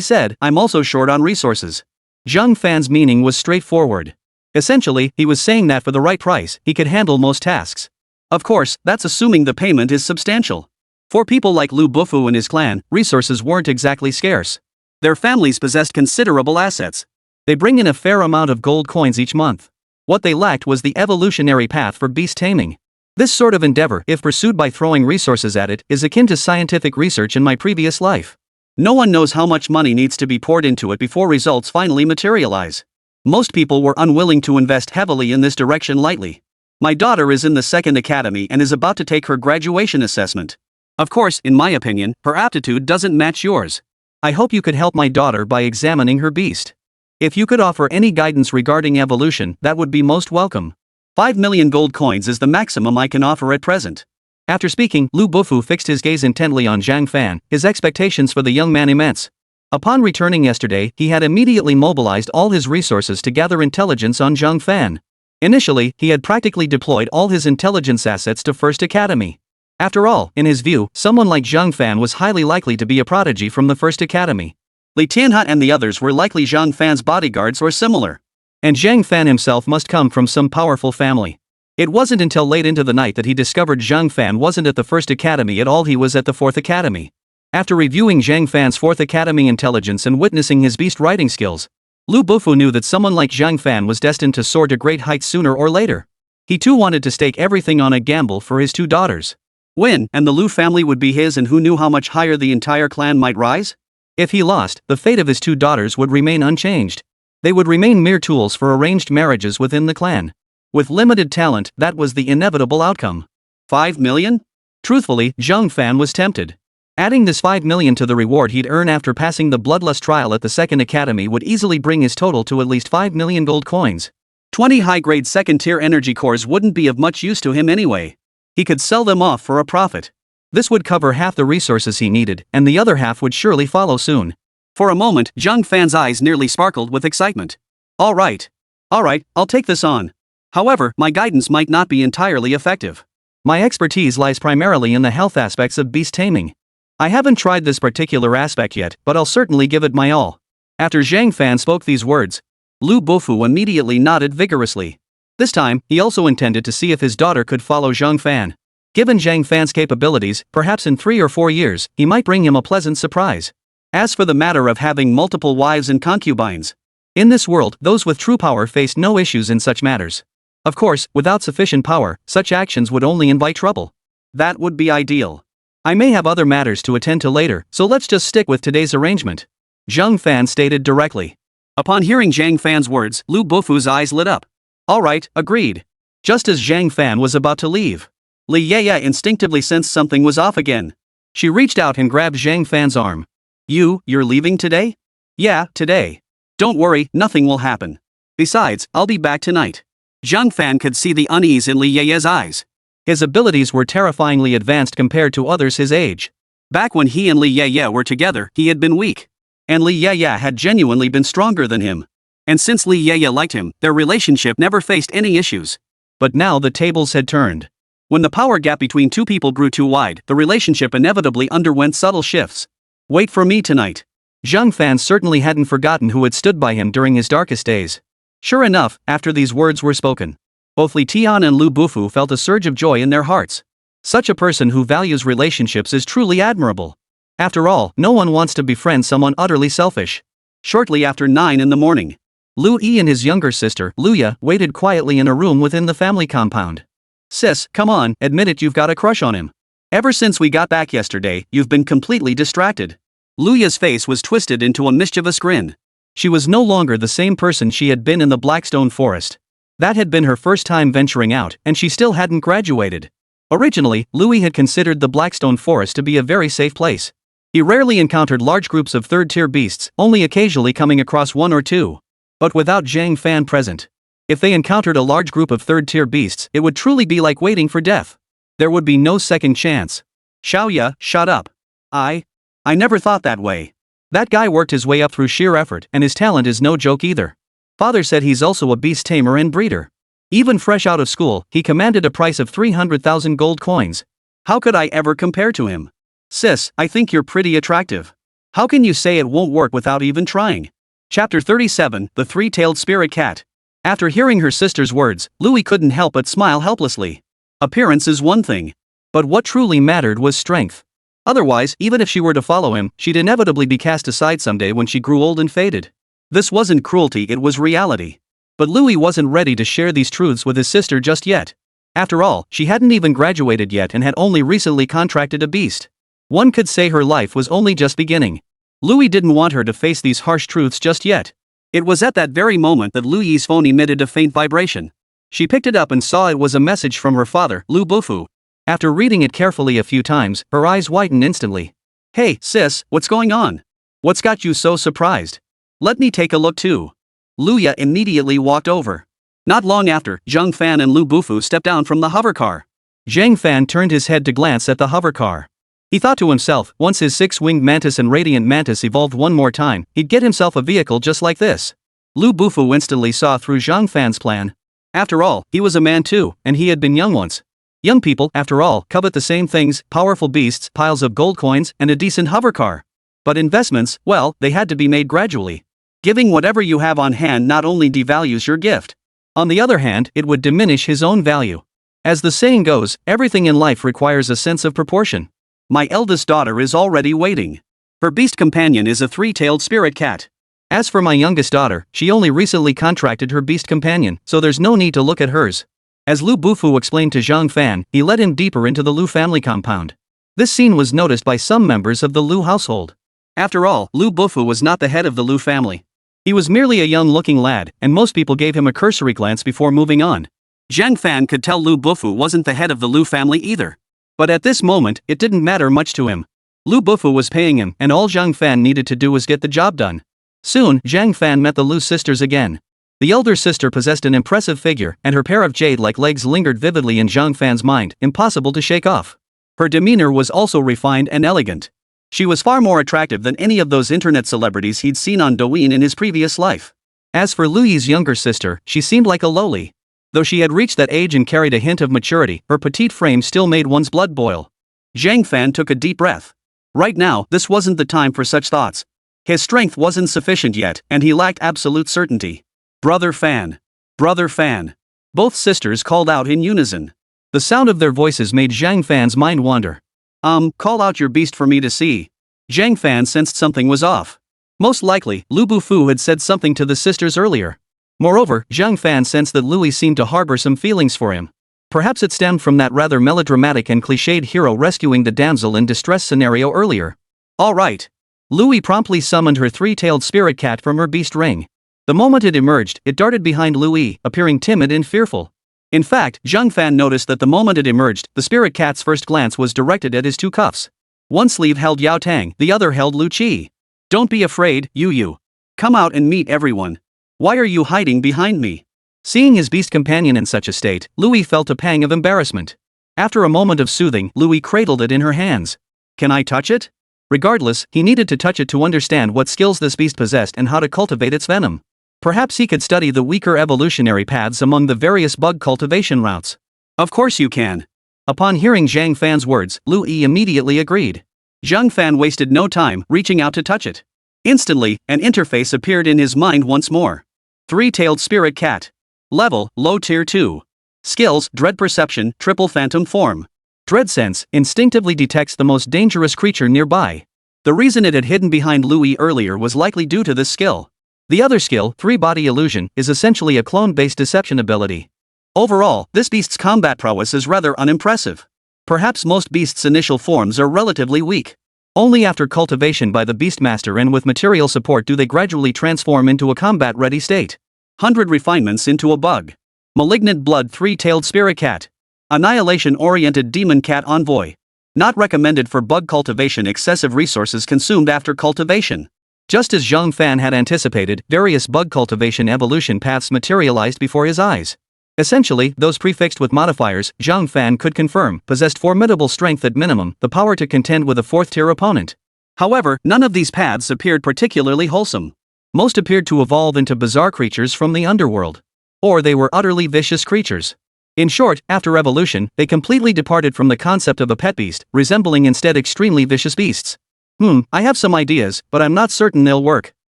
said, I'm also short on resources. Zhang Fan's meaning was straightforward. Essentially, he was saying that for the right price, he could handle most tasks. Of course, that's assuming the payment is substantial. For people like Lu Bufu and his clan, resources weren't exactly scarce. Their families possessed considerable assets. They bring in a fair amount of gold coins each month. What they lacked was the evolutionary path for beast taming. This sort of endeavor, if pursued by throwing resources at it, is akin to scientific research in my previous life. No one knows how much money needs to be poured into it before results finally materialize. Most people were unwilling to invest heavily in this direction lightly. My daughter is in the 2nd Academy and is about to take her graduation assessment. Of course, in my opinion, her aptitude doesn't match yours. I hope you could help my daughter by examining her beast. If you could offer any guidance regarding evolution, that would be most welcome. 5 million gold coins is the maximum I can offer at present. After speaking, Lu Bufu fixed his gaze intently on Zhang Fan, his expectations for the young man immense. Upon returning yesterday, he had immediately mobilized all his resources to gather intelligence on Zhang Fan. Initially, he had practically deployed all his intelligence assets to 1st Academy. After all, in his view, someone like Zhang Fan was highly likely to be a prodigy from the 1st Academy. Li Tianhe and the others were likely Zhang Fan's bodyguards or similar. And Zhang Fan himself must come from some powerful family. It wasn't until late into the night that he discovered Zhang Fan wasn't at the 1st Academy at all, he was at the 4th Academy. After reviewing Zhang Fan's 4th Academy intelligence and witnessing his beast riding skills, Lu Bufu knew that someone like Zhang Fan was destined to soar to great heights sooner or later. He too wanted to stake everything on a gamble for his 2 daughters. Win, and the Lu family would be his, and who knew how much higher the entire clan might rise? If he lost, the fate of his 2 daughters would remain unchanged. They would remain mere tools for arranged marriages within the clan. With limited talent, that was the inevitable outcome. 5 million? Truthfully, Zhang Fan was tempted. Adding this 5 million to the reward he'd earn after passing the bloodlust trial at the 2nd Academy would easily bring his total to at least 5 million gold coins. 20 high-grade 2nd-tier energy cores wouldn't be of much use to him anyway. He could sell them off for a profit. This would cover half the resources he needed, and the other half would surely follow soon. For a moment, Zhang Fan's eyes nearly sparkled with excitement. Alright, I'll take this on. However, my guidance might not be entirely effective. My expertise lies primarily in the health aspects of beast taming. I haven't tried this particular aspect yet, but I'll certainly give it my all. After Zhang Fan spoke these words, Lu Bufu immediately nodded vigorously. This time, he also intended to see if his daughter could follow Zhang Fan. Given Zhang Fan's capabilities, perhaps in 3 or 4 years, he might bring him a pleasant surprise. As for the matter of having multiple wives and concubines, in this world, those with true power faced no issues in such matters. Of course, without sufficient power, such actions would only invite trouble. That would be ideal. I may have other matters to attend to later, so let's just stick with today's arrangement. Zhang Fan stated directly. Upon hearing Zhang Fan's words, Lu Bufu's eyes lit up. Alright, agreed. Just as Zhang Fan was about to leave, Li Yeye instinctively sensed something was off again. She reached out and grabbed Zhang Fan's arm. You're leaving today? Yeah, today. Don't worry, nothing will happen. Besides, I'll be back tonight. Zhang Fan could see the unease in Li Yeye's eyes. His abilities were terrifyingly advanced compared to others his age. Back when he and Li Yeye were together, he had been weak. And Li Yeye had genuinely been stronger than him. And since Li Yeye liked him, their relationship never faced any issues. But now the tables had turned. When the power gap between 2 people grew too wide, the relationship inevitably underwent subtle shifts. Wait for me tonight. Zhang Fan certainly hadn't forgotten who had stood by him during his darkest days. Sure enough, after these words were spoken, both Li Tian and Lu Bufu felt a surge of joy in their hearts. Such a person who values relationships is truly admirable. After all, no one wants to befriend someone utterly selfish. Shortly after 9 in the morning, Lu Yi and his younger sister, Luya, waited quietly in a room within the family compound. Sis, come on, admit it, you've got a crush on him. Ever since we got back yesterday, you've been completely distracted. Luya's face was twisted into a mischievous grin. She was no longer the same person she had been in the Blackstone Forest. That had been her first time venturing out, and she still hadn't graduated. Originally, Louis had considered the Blackstone Forest to be a very safe place. He rarely encountered large groups of third-tier beasts, only occasionally coming across 1 or 2. But without Zhang Fan present, if they encountered a large group of third-tier beasts, it would truly be like waiting for death. There would be no second chance. Xiaoya, shut up. I never thought that way. That guy worked his way up through sheer effort, and his talent is no joke either. Father said he's also a beast tamer and breeder. Even fresh out of school, he commanded a price of 300,000 gold coins. How could I ever compare to him? Sis, I think you're pretty attractive. How can you say it won't work without even trying? Chapter 37, The Three-Tailed Spirit Cat. After hearing her sister's words, Louis couldn't help but smile helplessly. Appearance is one thing, but what truly mattered was strength. Otherwise, even if she were to follow him, she'd inevitably be cast aside someday when she grew old and faded. This wasn't cruelty, it was reality. But Louis wasn't ready to share these truths with his sister just yet. After all, she hadn't even graduated yet and had only recently contracted a beast. One could say her life was only just beginning. Louis didn't want her to face these harsh truths just yet. It was at that very moment that Louis's phone emitted a faint vibration. She picked it up and saw it was a message from her father, Lu Bufu. After reading it carefully a few times, her eyes widened instantly. Hey, sis, what's going on? What's got you so surprised? Let me take a look too. Luya immediately walked over. Not long after, Zhang Fan and Lu Bufu stepped down from the hovercar. Zhang Fan turned his head to glance at the hovercar. He thought to himself, once his six-winged mantis and radiant mantis evolved one more time, he'd get himself a vehicle just like this. Lu Bufu instantly saw through Zhang Fan's plan. After all, he was a man too, and he had been young once. Young people, after all, covet the same things: powerful beasts, piles of gold coins, and a decent hovercar. But investments, well, they had to be made gradually. Giving whatever you have on hand not only devalues your gift. On the other hand, it would diminish his own value. As the saying goes, everything in life requires a sense of proportion. My eldest daughter is already waiting. Her beast companion is a three-tailed spirit cat. As for my youngest daughter, she only recently contracted her beast companion, so there's no need to look at hers. As Lu Bufu explained to Zhang Fan, he led him deeper into the Lu family compound. This scene was noticed by some members of the Lu household. After all, Lu Bufu was not the head of the Lu family. He was merely a young-looking lad, and most people gave him a cursory glance before moving on. Zhang Fan could tell Lu Bufu wasn't the head of the Lu family either. But at this moment, it didn't matter much to him. Lu Bufu was paying him, and all Zhang Fan needed to do was get the job done. Soon, Zhang Fan met the Lu sisters again. The elder sister possessed an impressive figure, and her pair of jade-like legs lingered vividly in Zhang Fan's mind, impossible to shake off. Her demeanor was also refined and elegant. She was far more attractive than any of those internet celebrities he'd seen on Douyin in his previous life. As for Luyi's younger sister, she seemed like a loli. Though she had reached that age and carried a hint of maturity, her petite frame still made one's blood boil. Zhang Fan took a deep breath. Right now, this wasn't the time for such thoughts. His strength wasn't sufficient yet, and he lacked absolute certainty. Brother Fan. Brother Fan. Both sisters called out in unison. The sound of their voices made Zhang Fan's mind wander. Call out your beast for me to see. Zhang Fan sensed something was off. Most likely, Lu Bufu had said something to the sisters earlier. Moreover, Zhang Fan sensed that Louis seemed to harbor some feelings for him. Perhaps it stemmed from that rather melodramatic and cliched hero rescuing the damsel in distress scenario earlier. All right. Louis promptly summoned her three-tailed spirit cat from her beast ring. The moment it emerged, it darted behind Louis, appearing timid and fearful. In fact, Zhang Fan noticed that the moment it emerged, the spirit cat's first glance was directed at his two cuffs. One sleeve held Yao Tang, the other held Lu Qi. Don't be afraid, Yu. Come out and meet everyone. Why are you hiding behind me? Seeing his beast companion in such a state, Louis felt a pang of embarrassment. After a moment of soothing, Louis cradled it in her hands. Can I touch it? Regardless, he needed to touch it to understand what skills this beast possessed and how to cultivate its venom. Perhaps he could study the weaker evolutionary paths among the various bug cultivation routes. Of course you can. Upon hearing Zhang Fan's words, Lu Yi immediately agreed. Zhang Fan wasted no time reaching out to touch it. Instantly, an interface appeared in his mind once more. Three-tailed spirit cat. Level, low tier 2. Skills, dread perception, triple phantom form. Dread sense instinctively detects the most dangerous creature nearby. The reason it had hidden behind Louis earlier was likely due to this skill. The other skill, three-body illusion, is essentially a clone-based deception ability. Overall, this beast's combat prowess is rather unimpressive. Perhaps most beasts' initial forms are relatively weak. Only after cultivation by the Beastmaster and with material support do they gradually transform into a combat-ready state. 100 refinements into a bug. Malignant blood three-tailed spirit cat. Annihilation-oriented demon cat envoy. Not recommended for bug cultivation. Excessive resources consumed after cultivation. Just as Zhang Fan had anticipated, various bug cultivation evolution paths materialized before his eyes. Essentially, those prefixed with modifiers, Zhang Fan could confirm, possessed formidable strength at minimum, the power to contend with a fourth-tier opponent. However, none of these paths appeared particularly wholesome. Most appeared to evolve into bizarre creatures from the underworld. Or they were utterly vicious creatures. In short, after evolution, they completely departed from the concept of a pet beast, resembling instead extremely vicious beasts. I have some ideas, but I'm not certain they'll work.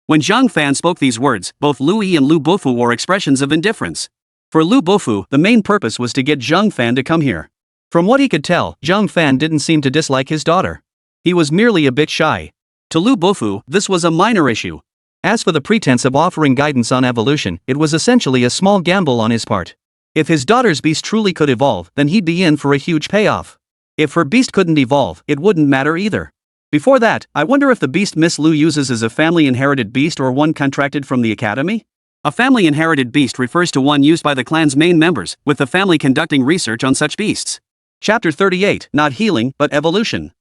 When Zhang Fan spoke these words, both Lu Yi and Lu Bufu wore expressions of indifference. For Lu Bufu, the main purpose was to get Zhang Fan to come here. From what he could tell, Zhang Fan didn't seem to dislike his daughter. He was merely a bit shy. To Lu Bufu, this was a minor issue. As for the pretense of offering guidance on evolution, it was essentially a small gamble on his part. If his daughter's beast truly could evolve, then he'd be in for a huge payoff. If her beast couldn't evolve, it wouldn't matter either. Before that, I wonder if the beast Miss Lu uses is a family-inherited beast or one contracted from the academy? A family-inherited beast refers to one used by the clan's main members, with the family conducting research on such beasts. Chapter 38, Not Healing, but Evolution.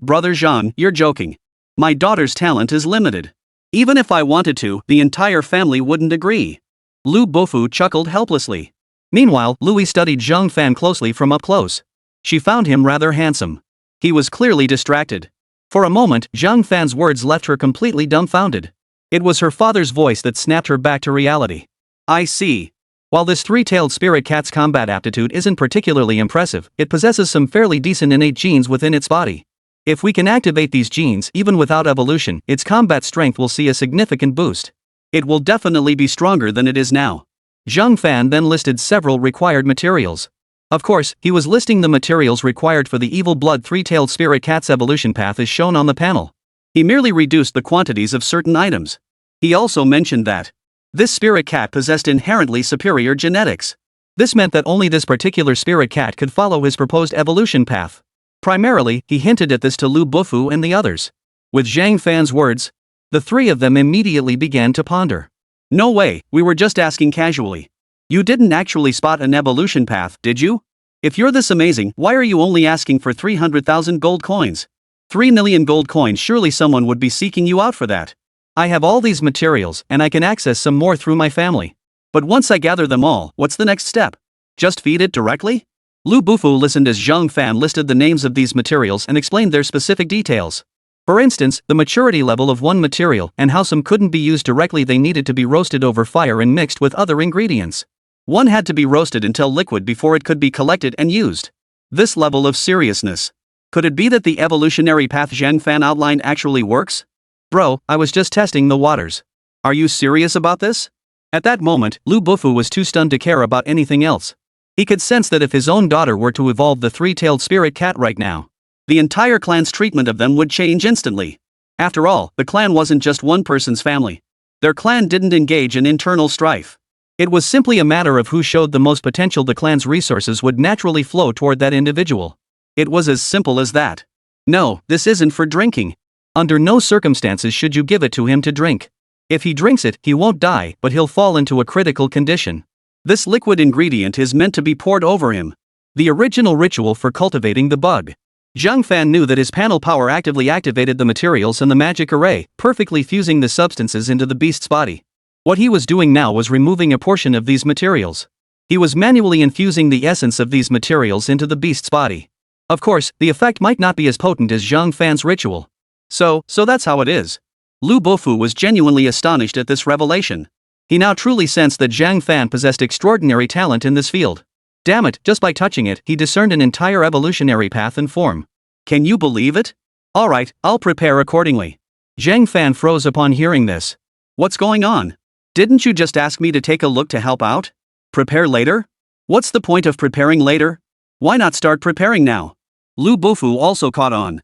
Brother Zhang, you're joking. My daughter's talent is limited. Even if I wanted to, the entire family wouldn't agree. Lu Bufu chuckled helplessly. Meanwhile, Louis studied Zhang Fan closely from up close. She found him rather handsome. He was clearly distracted. For a moment, Zhang Fan's words left her completely dumbfounded. It was her father's voice that snapped her back to reality. I see. While this three-tailed spirit cat's combat aptitude isn't particularly impressive, it possesses some fairly decent innate genes within its body. If we can activate these genes, even without evolution, its combat strength will see a significant boost. It will definitely be stronger than it is now. Zhang Fan then listed several required materials. Of course, he was listing the materials required for the evil blood three-tailed spirit cat's evolution path as shown on the panel. He merely reduced the quantities of certain items. He also mentioned that this spirit cat possessed inherently superior genetics. This meant that only this particular spirit cat could follow his proposed evolution path. Primarily, he hinted at this to Lu Bufu and the others. With Zhang Fan's words, the three of them immediately began to ponder. No way, we were just asking casually. You didn't actually spot an evolution path, did you? If you're this amazing, why are you only asking for 300,000 gold coins? 3 million gold coins, surely someone would be seeking you out for that. I have all these materials, and I can access some more through my family. But once I gather them all, what's the next step? Just feed it directly? Lu Bufu listened as Zhang Fan listed the names of these materials and explained their specific details. For instance, the maturity level of one material and how some couldn't be used directly, they needed to be roasted over fire and mixed with other ingredients. One had to be roasted until liquid before it could be collected and used. This level of seriousness. Could it be that the evolutionary path Zhang Fan outlined actually works? Bro, I was just testing the waters. Are you serious about this? At that moment, Lu Bufu was too stunned to care about anything else. He could sense that if his own daughter were to evolve the three-tailed spirit cat right now, the entire clan's treatment of them would change instantly. After all, the clan wasn't just one person's family. Their clan didn't engage in internal strife. It was simply a matter of who showed the most potential. The clan's resources would naturally flow toward that individual. It was as simple as that. No, this isn't for drinking. Under no circumstances should you give it to him to drink. If he drinks it, he won't die, but he'll fall into a critical condition. This liquid ingredient is meant to be poured over him. The original ritual for cultivating the bug. Zhang Fan knew that his panel power actively activated the materials in the magic array, perfectly fusing the substances into the beast's body. What he was doing now was removing a portion of these materials. He was manually infusing the essence of these materials into the beast's body. Of course, the effect might not be as potent as Zhang Fan's ritual. So that's how it is. Lu Bufu was genuinely astonished at this revelation. He now truly sensed that Zhang Fan possessed extraordinary talent in this field. Damn it, just by touching it, he discerned an entire evolutionary path and form. Can you believe it? Alright, I'll prepare accordingly. Zhang Fan froze upon hearing this. What's going on? Didn't you just ask me to take a look to help out? Prepare later? What's the point of preparing later? Why not start preparing now? Lu Bufu also caught on.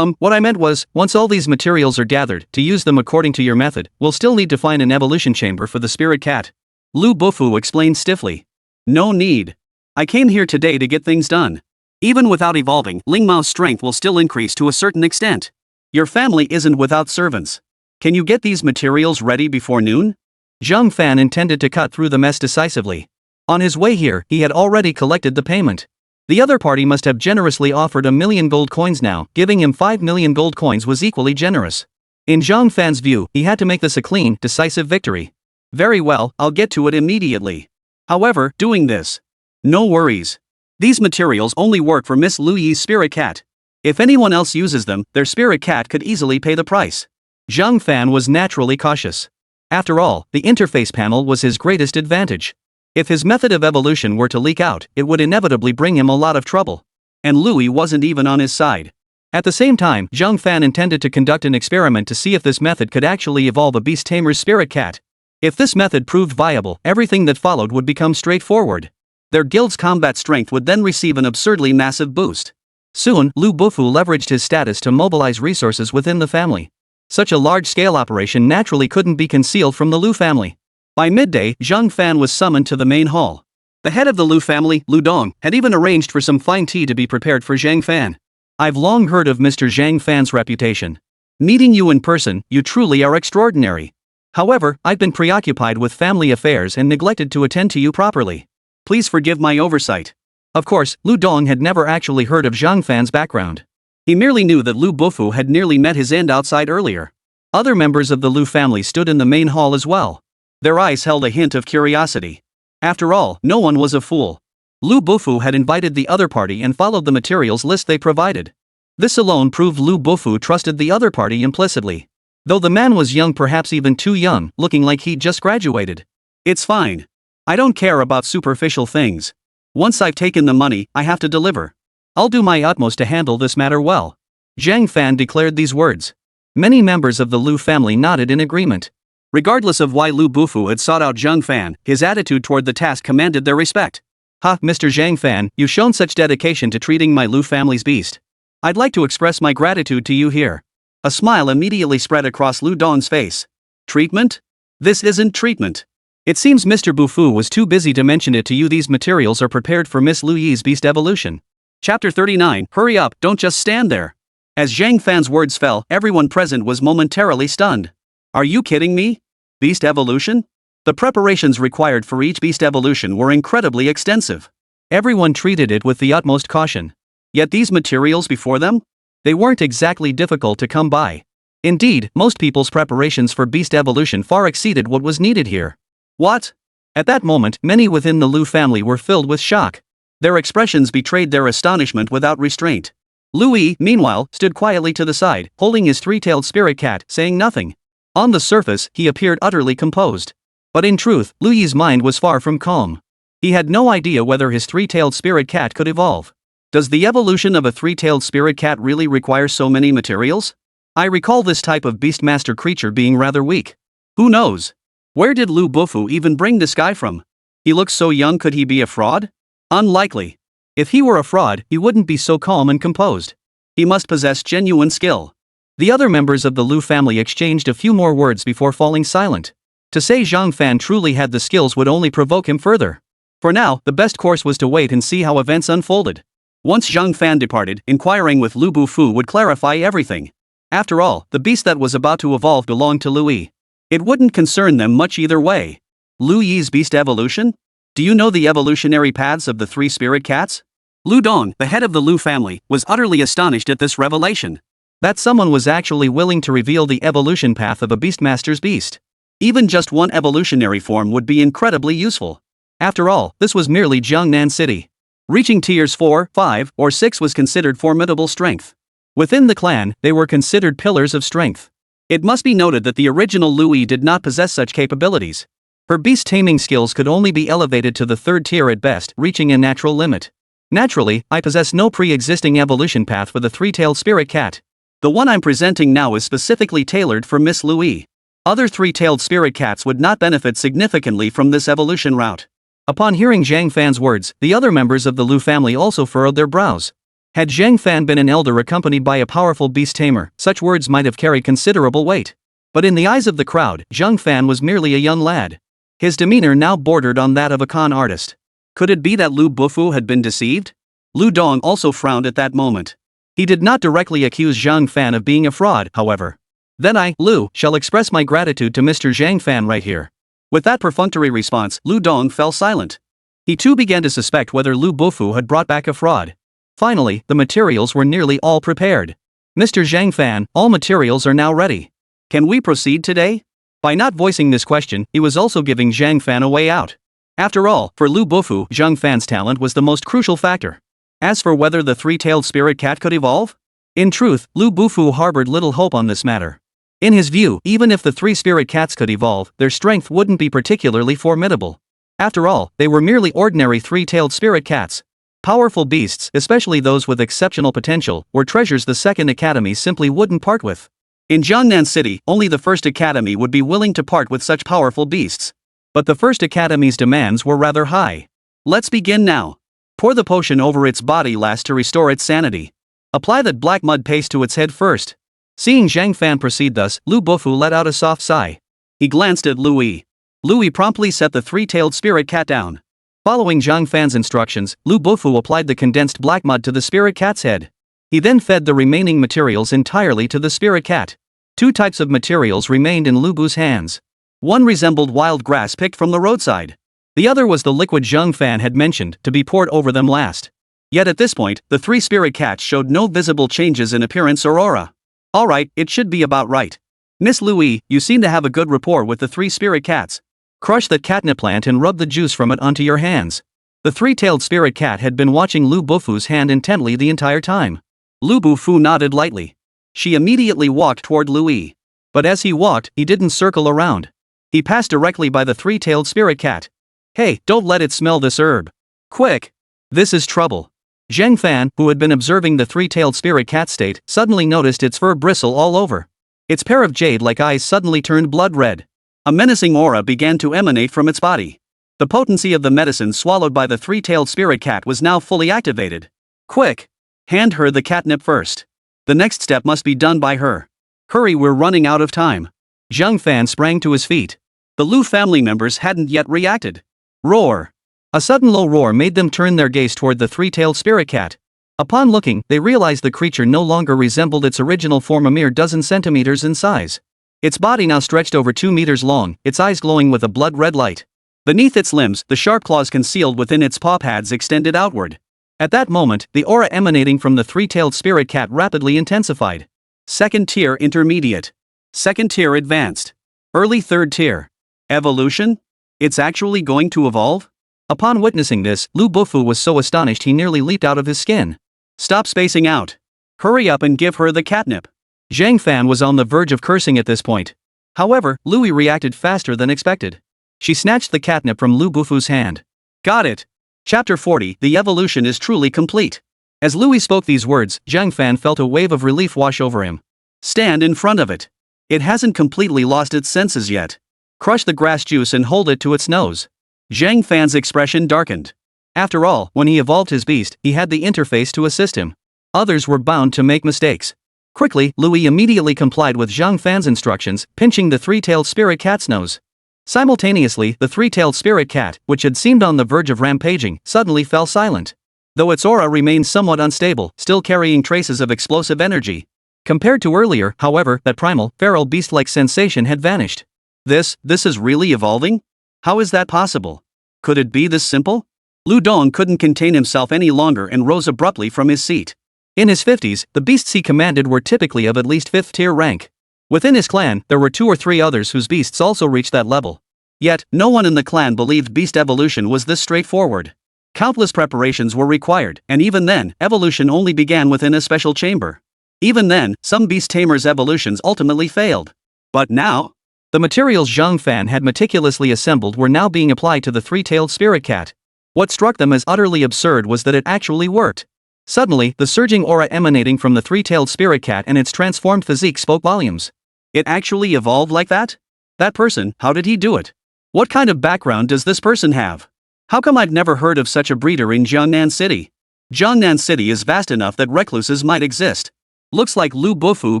What I meant was, once all these materials are gathered, to use them according to your method, we'll still need to find an evolution chamber for the spirit cat. Lu Bufu explained stiffly. No need. I came here today to get things done. Even without evolving, Ling Mao's strength will still increase to a certain extent. Your family isn't without servants. Can you get these materials ready before noon? Zhang Fan intended to cut through the mess decisively. On his way here, he had already collected the payment. The other party must have generously offered 1 million gold coins now, giving him 5 million gold coins was equally generous. In Zhang Fan's view, he had to make this a clean, decisive victory. Very well, I'll get to it immediately. However, doing this. No worries. These materials only work for Miss Lu Yi's spirit cat. If anyone else uses them, their spirit cat could easily pay the price. Zhang Fan was naturally cautious. After all, the interface panel was his greatest advantage. If his method of evolution were to leak out, it would inevitably bring him a lot of trouble. And Louis wasn't even on his side. At the same time, Zhang Fan intended to conduct an experiment to see if this method could actually evolve a beast tamer's spirit cat. If this method proved viable, everything that followed would become straightforward. Their guild's combat strength would then receive an absurdly massive boost. Soon, Lu Bufu leveraged his status to mobilize resources within the family. Such a large-scale operation naturally couldn't be concealed from the Lu family. By midday, Zhang Fan was summoned to the main hall. The head of the Lu family, Lu Dong, had even arranged for some fine tea to be prepared for Zhang Fan. I've long heard of Mr. Zhang Fan's reputation. Meeting you in person, you truly are extraordinary. However, I've been preoccupied with family affairs and neglected to attend to you properly. Please forgive my oversight. Of course, Lu Dong had never actually heard of Zhang Fan's background. He merely knew that Lu Bufu had nearly met his end outside earlier. Other members of the Lu family stood in the main hall as well. Their eyes held a hint of curiosity. After all, no one was a fool. Lu Bufu had invited the other party and followed the materials list they provided. This alone proved Lu Bufu trusted the other party implicitly. Though the man was young, perhaps even too young, looking like he'd just graduated. It's fine. I don't care about superficial things. Once I've taken the money, I have to deliver. I'll do my utmost to handle this matter well. Zhang Fan declared these words. Many members of the Lu family nodded in agreement. Regardless of why Lu Bufu had sought out Zhang Fan, his attitude toward the task commanded their respect. Ha, Mr. Zhang Fan, you've shown such dedication to treating my Lu family's beast. I'd like to express my gratitude to you here. A smile immediately spread across Lu Dong's face. Treatment? This isn't treatment. It seems Mr. Bufu was too busy to mention it to you. These materials are prepared for Miss Lu Yi's beast evolution. Chapter 39, hurry up, don't just stand there. As Zhang Fan's words fell, everyone present was momentarily stunned. Are you kidding me? Beast evolution? The preparations required for each beast evolution were incredibly extensive. Everyone treated it with the utmost caution. Yet these materials before them? They weren't exactly difficult to come by. Indeed, most people's preparations for beast evolution far exceeded what was needed here. What? At that moment, many within the Lu family were filled with shock. Their expressions betrayed their astonishment without restraint. Lu Yi, meanwhile, stood quietly to the side, holding his three-tailed spirit cat, saying nothing. On the surface, he appeared utterly composed. But in truth, Lu Yi's mind was far from calm. He had no idea whether his three-tailed spirit cat could evolve. Does the evolution of a three-tailed spirit cat really require so many materials? I recall this type of beastmaster creature being rather weak. Who knows? Where did Lu Bufu even bring this guy from? He looks so young, could he be a fraud? Unlikely. If he were a fraud, he wouldn't be so calm and composed. He must possess genuine skill. The other members of the Lu family exchanged a few more words before falling silent. To say Zhang Fan truly had the skills would only provoke him further. For now, the best course was to wait and see how events unfolded. Once Zhang Fan departed, inquiring with Lu Bufu would clarify everything. After all, the beast that was about to evolve belonged to Lu Yi. It wouldn't concern them much either way. Lu Yi's beast evolution? Do you know the evolutionary paths of the three spirit cats? Lu Dong, the head of the Lu family, was utterly astonished at this revelation. That someone was actually willing to reveal the evolution path of a beastmaster's beast. Even just one evolutionary form would be incredibly useful. After all, this was merely Jiangnan City. Reaching tiers 4, 5, or 6 was considered formidable strength. Within the clan, they were considered pillars of strength. It must be noted that the original Lu Yi did not possess such capabilities. Her beast taming skills could only be elevated to the 3rd tier at best, reaching a natural limit. Naturally, I possess no pre-existing evolution path for the three-tailed spirit cat. The one I'm presenting now is specifically tailored for Miss Lu Yi. Other three-tailed spirit cats would not benefit significantly from this evolution route. Upon hearing Zhang Fan's words, the other members of the Lu family also furrowed their brows. Had Zhang Fan been an elder accompanied by a powerful beast tamer, such words might have carried considerable weight. But in the eyes of the crowd, Zhang Fan was merely a young lad. His demeanor now bordered on that of a con artist. Could it be that Lu Bufu had been deceived? Lu Dong also frowned at that moment. He did not directly accuse Zhang Fan of being a fraud, however. Then I, Lu, shall express my gratitude to Mr. Zhang Fan right here. With that perfunctory response, Lu Dong fell silent. He too began to suspect whether Lu Bufu had brought back a fraud. Finally, the materials were nearly all prepared. Mr. Zhang Fan, all materials are now ready. Can we proceed today? By not voicing this question, he was also giving Zhang Fan a way out. After all, for Lu Bufu, Zhang Fan's talent was the most crucial factor. As for whether the three-tailed spirit cat could evolve? In truth, Lu Bufu harbored little hope on this matter. In his view, even if the three spirit cats could evolve, their strength wouldn't be particularly formidable. After all, they were merely ordinary three-tailed spirit cats. Powerful beasts, especially those with exceptional potential, were treasures the second academy simply wouldn't part with. In Jiangnan City, only the first academy would be willing to part with such powerful beasts. But the first academy's demands were rather high. Let's begin now. Pour the potion over its body last to restore its sanity. Apply that black mud paste to its head first. Seeing Zhang Fan proceed thus, Lu Bufu let out a soft sigh. He glanced at Louis. Louis promptly set the three-tailed spirit cat down. Following Zhang Fan's instructions, Lu Bufu applied the condensed black mud to the spirit cat's head. He then fed the remaining materials entirely to the spirit cat. Two types of materials remained in Lu Bu's hands. One resembled wild grass picked from the roadside. The other was the liquid Zhang Fan had mentioned to be poured over them last. Yet at this point, the three spirit cats showed no visible changes in appearance or aura. Alright, it should be about right. Miss Louis, you seem to have a good rapport with the three spirit cats. Crush that catnip plant and rub the juice from it onto your hands. The three-tailed spirit cat had been watching Lu Bufu's hand intently the entire time. Lu Bufu nodded lightly. She immediately walked toward Louis. But as he walked, he didn't circle around. He passed directly by the three-tailed spirit cat. Hey, don't let it smell this herb. Quick! This is trouble. Zhang Fan, who had been observing the three-tailed spirit cat's state, suddenly noticed its fur bristle all over. Its pair of jade-like eyes suddenly turned blood red. A menacing aura began to emanate from its body. The potency of the medicine swallowed by the three-tailed spirit cat was now fully activated. Quick! Hand her the catnip first. The next step must be done by her. Hurry, we're running out of time. Zhang Fan sprang to his feet. The Lu family members hadn't yet reacted. Roar! A sudden low roar made them turn their gaze toward the three-tailed spirit cat. Upon looking, they realized the creature no longer resembled its original form, a mere dozen centimeters in size. Its body now stretched over 2 meters long, its eyes glowing with a blood-red light. Beneath its limbs, the sharp claws concealed within its paw pads extended outward. At that moment, the aura emanating from the three-tailed spirit cat rapidly intensified. Second tier intermediate. Second tier advanced. Early third tier. Evolution? It's actually going to evolve? Upon witnessing this, Lu Bufu was so astonished he nearly leaped out of his skin. Stop spacing out. Hurry up and give her the catnip. Zhang Fan was on the verge of cursing at this point. However, Louis reacted faster than expected. She snatched the catnip from Lu Bufu's hand. Got it. Chapter 40, the evolution is truly complete. As Louis spoke these words, Zhang Fan felt a wave of relief wash over him. Stand in front of it. It hasn't completely lost its senses yet. Crush the grass juice and hold it to its nose. Zhang Fan's expression darkened. After all, when he evolved his beast, he had the interface to assist him. Others were bound to make mistakes. Quickly, Louis immediately complied with Zhang Fan's instructions, pinching the three-tailed spirit cat's nose. Simultaneously, the three-tailed spirit cat, which had seemed on the verge of rampaging, suddenly fell silent. Though its aura remained somewhat unstable, still carrying traces of explosive energy. Compared to earlier, however, that primal, feral beast-like sensation had vanished. This is really evolving? How is that possible? Could it be this simple? Lu Dong couldn't contain himself any longer and rose abruptly from his seat. In his 50s, the beasts he commanded were typically of at least 5th tier rank. Within his clan, there were 2 or 3 others whose beasts also reached that level. Yet, no one in the clan believed beast evolution was this straightforward. Countless preparations were required, and even then, evolution only began within a special chamber. Even then, some beast tamers' evolutions ultimately failed. But now, the materials Zhang Fan had meticulously assembled were now being applied to the three-tailed spirit cat. What struck them as utterly absurd was that it actually worked. Suddenly, the surging aura emanating from the three-tailed spirit cat and its transformed physique spoke volumes. It actually evolved like that? That person, how did he do it? What kind of background does this person have? How come I've never heard of such a breeder in Jiangnan City? Jiangnan City is vast enough that recluses might exist. Looks like Lu Bufu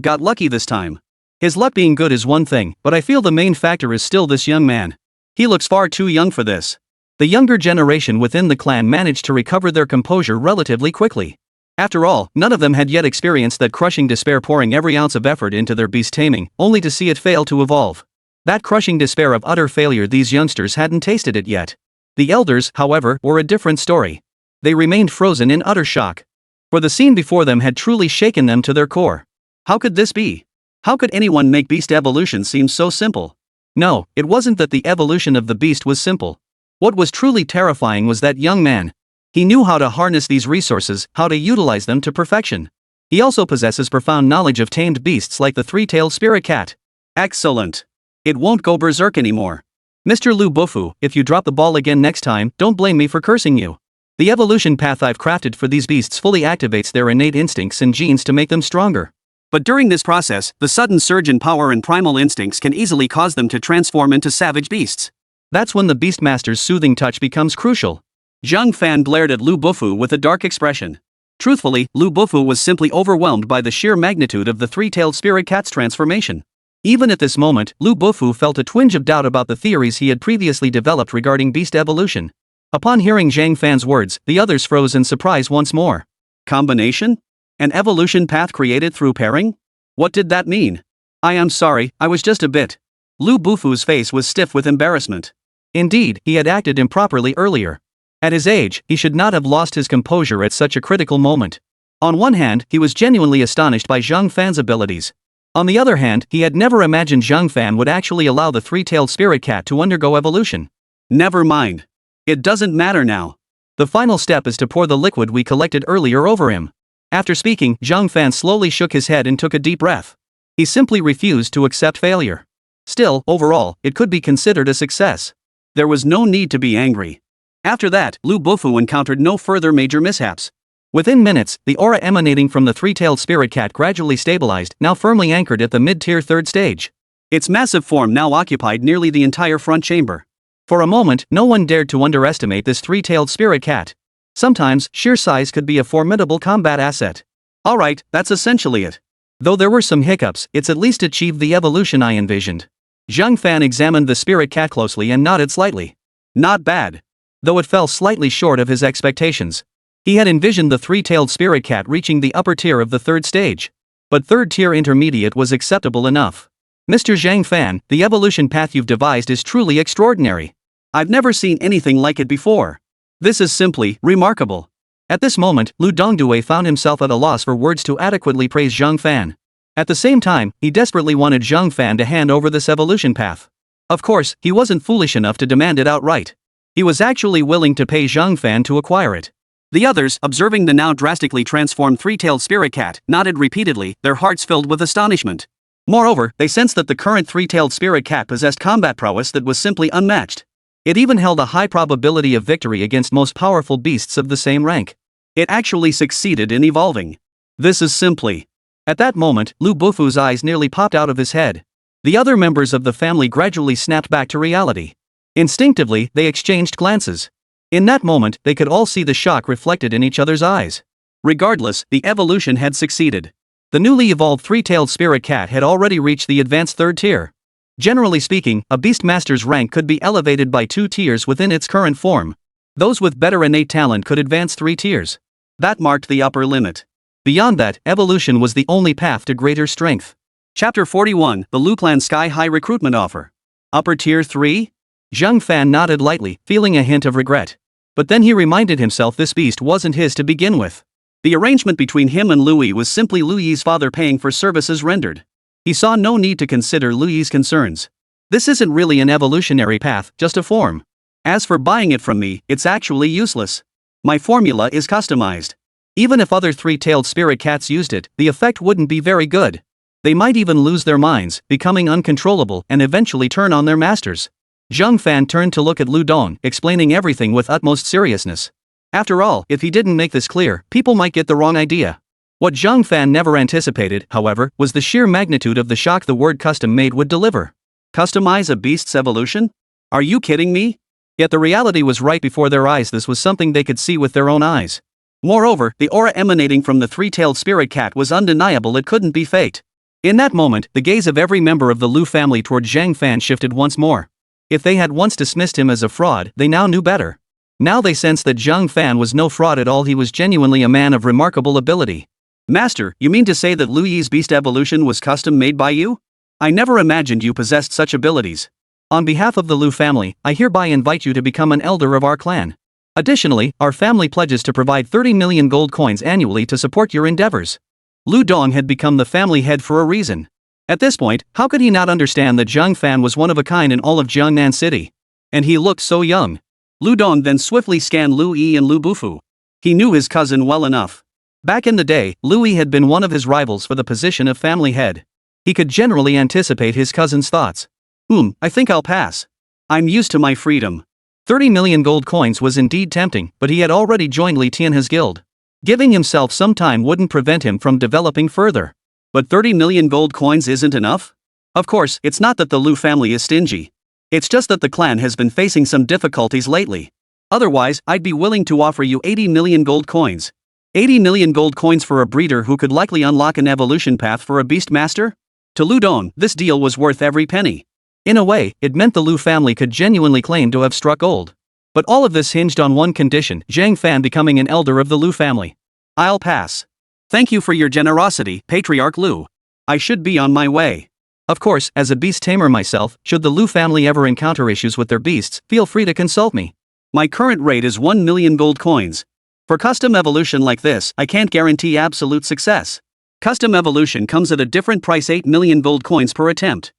got lucky this time. His luck being good is one thing, but I feel the main factor is still this young man. He looks far too young for this. The younger generation within the clan managed to recover their composure relatively quickly. After all, none of them had yet experienced that crushing despair, pouring every ounce of effort into their beast taming, only to see it fail to evolve. That crushing despair of utter failure, these youngsters hadn't tasted it yet. The elders, however, were a different story. They remained frozen in utter shock. For the scene before them had truly shaken them to their core. How could this be? How could anyone make beast evolution seem so simple? No, it wasn't that the evolution of the beast was simple. What was truly terrifying was that young man. He knew how to harness these resources, how to utilize them to perfection. He also possesses profound knowledge of tamed beasts like the three-tailed spirit cat. Excellent. It won't go berserk anymore. Mr. Lu Bufu, if you drop the ball again next time, don't blame me for cursing you. The evolution path I've crafted for these beasts fully activates their innate instincts and genes to make them stronger. But during this process, the sudden surge in power and primal instincts can easily cause them to transform into savage beasts. That's when the Beastmaster's soothing touch becomes crucial. Zhang Fan glared at Lu Bufu with a dark expression. Truthfully, Lu Bufu was simply overwhelmed by the sheer magnitude of the three-tailed spirit cat's transformation. Even at this moment, Lu Bufu felt a twinge of doubt about the theories he had previously developed regarding beast evolution. Upon hearing Zhang Fan's words, the others froze in surprise once more. Combination? An evolution path created through pairing? What did that mean? I am sorry, I was just a bit. Lu Bufu's face was stiff with embarrassment. Indeed, he had acted improperly earlier. At his age, he should not have lost his composure at such a critical moment. On one hand, he was genuinely astonished by Zhang Fan's abilities. On the other hand, he had never imagined Zhang Fan would actually allow the three-tailed spirit cat to undergo evolution. Never mind. It doesn't matter now. The final step is to pour the liquid we collected earlier over him. After speaking, Zhang Fan slowly shook his head and took a deep breath. He simply refused to accept failure. Still, overall, it could be considered a success. There was no need to be angry. After that, Lu Bufu encountered no further major mishaps. Within minutes, the aura emanating from the three-tailed spirit cat gradually stabilized, now firmly anchored at the mid-tier third stage. Its massive form now occupied nearly the entire front chamber. For a moment, no one dared to underestimate this three-tailed spirit cat. Sometimes, sheer size could be a formidable combat asset. Alright, that's essentially it. Though there were some hiccups, it's at least achieved the evolution I envisioned. Zhang Fan examined the spirit cat closely and nodded slightly. Not bad. Though it fell slightly short of his expectations. He had envisioned the three-tailed spirit cat reaching the upper tier of the third stage. But third-tier intermediate was acceptable enough. Mr. Zhang Fan, the evolution path you've devised is truly extraordinary. I've never seen anything like it before. This is simply remarkable. At this moment, Lu Dongdue found himself at a loss for words to adequately praise Zhang Fan. At the same time, he desperately wanted Zhang Fan to hand over this evolution path. Of course, he wasn't foolish enough to demand it outright. He was actually willing to pay Zhang Fan to acquire it. The others, observing the now drastically transformed three-tailed spirit cat, nodded repeatedly, their hearts filled with astonishment. Moreover, they sensed that the current three-tailed spirit cat possessed combat prowess that was simply unmatched. It even held a high probability of victory against most powerful beasts of the same rank. It actually succeeded in evolving. This is simply... At that moment, Lu Bufu's eyes nearly popped out of his head. The other members of the family gradually snapped back to reality. Instinctively, they exchanged glances. In that moment, they could all see the shock reflected in each other's eyes. Regardless, the evolution had succeeded. The newly evolved three-tailed spirit cat had already reached the advanced third tier. Generally speaking, a Beastmaster's rank could be elevated by 2 tiers within its current form. Those with better innate talent could advance 3 tiers. That marked the upper limit. Beyond that, evolution was the only path to greater strength. Chapter 41, The Lu Clan Sky High Recruitment Offer. Upper Tier 3? Zhang Fan nodded lightly, feeling a hint of regret. But then he reminded himself this beast wasn't his to begin with. The arrangement between him and Lu Yi was simply Lu Yi's father paying for services rendered. He saw no need to consider Lu Yi's concerns. This isn't really an evolutionary path, just a form. As for buying it from me, it's actually useless. My formula is customized. Even if other three-tailed spirit cats used it, the effect wouldn't be very good. They might even lose their minds, becoming uncontrollable and eventually turn on their masters. Zhang Fan turned to look at Lu Dong, explaining everything with utmost seriousness. After all, if he didn't make this clear, people might get the wrong idea. What Zhang Fan never anticipated, however, was the sheer magnitude of the shock the word custom-made would deliver. Customize a beast's evolution? Are you kidding me? Yet the reality was right before their eyes. This was something they could see with their own eyes. Moreover, the aura emanating from the three-tailed spirit cat was undeniable. It couldn't be faked. In that moment, the gaze of every member of the Lu family toward Zhang Fan shifted once more. If they had once dismissed him as a fraud, they now knew better. Now they sensed that Zhang Fan was no fraud at all. He was genuinely a man of remarkable ability. Master, you mean to say that Lu Yi's beast evolution was custom made by you? I never imagined you possessed such abilities. On behalf of the Lu family, I hereby invite you to become an elder of our clan. Additionally, our family pledges to provide 30 million gold coins annually to support your endeavors. Lu Dong had become the family head for a reason. At this point, how could he not understand that Zhang Fan was one of a kind in all of Jiangnan City? And he looked so young. Lu Dong then swiftly scanned Lu Yi and Lu Bufu. He knew his cousin well enough. Back in the day, Lu Yi had been one of his rivals for the position of family head. He could generally anticipate his cousin's thoughts. I think I'll pass. I'm used to my freedom. 30 million gold coins was indeed tempting, but he had already joined Li Tianhe's guild. Giving himself some time wouldn't prevent him from developing further. But 30 million gold coins isn't enough? Of course, it's not that the Lu family is stingy. It's just that the clan has been facing some difficulties lately. Otherwise, I'd be willing to offer you 80 million gold coins. 80 million gold coins for a breeder who could likely unlock an evolution path for a beast master? To Lu Dong, this deal was worth every penny. In a way, it meant the Lu family could genuinely claim to have struck gold. But all of this hinged on one condition: Zhang Fan becoming an elder of the Lu family. I'll pass. Thank you for your generosity, Patriarch Lu. I should be on my way. Of course, as a beast tamer myself, should the Lu family ever encounter issues with their beasts, feel free to consult me. My current rate is 1 million gold coins. For custom evolution like this, I can't guarantee absolute success. Custom evolution comes at a different price: 8 million gold coins per attempt.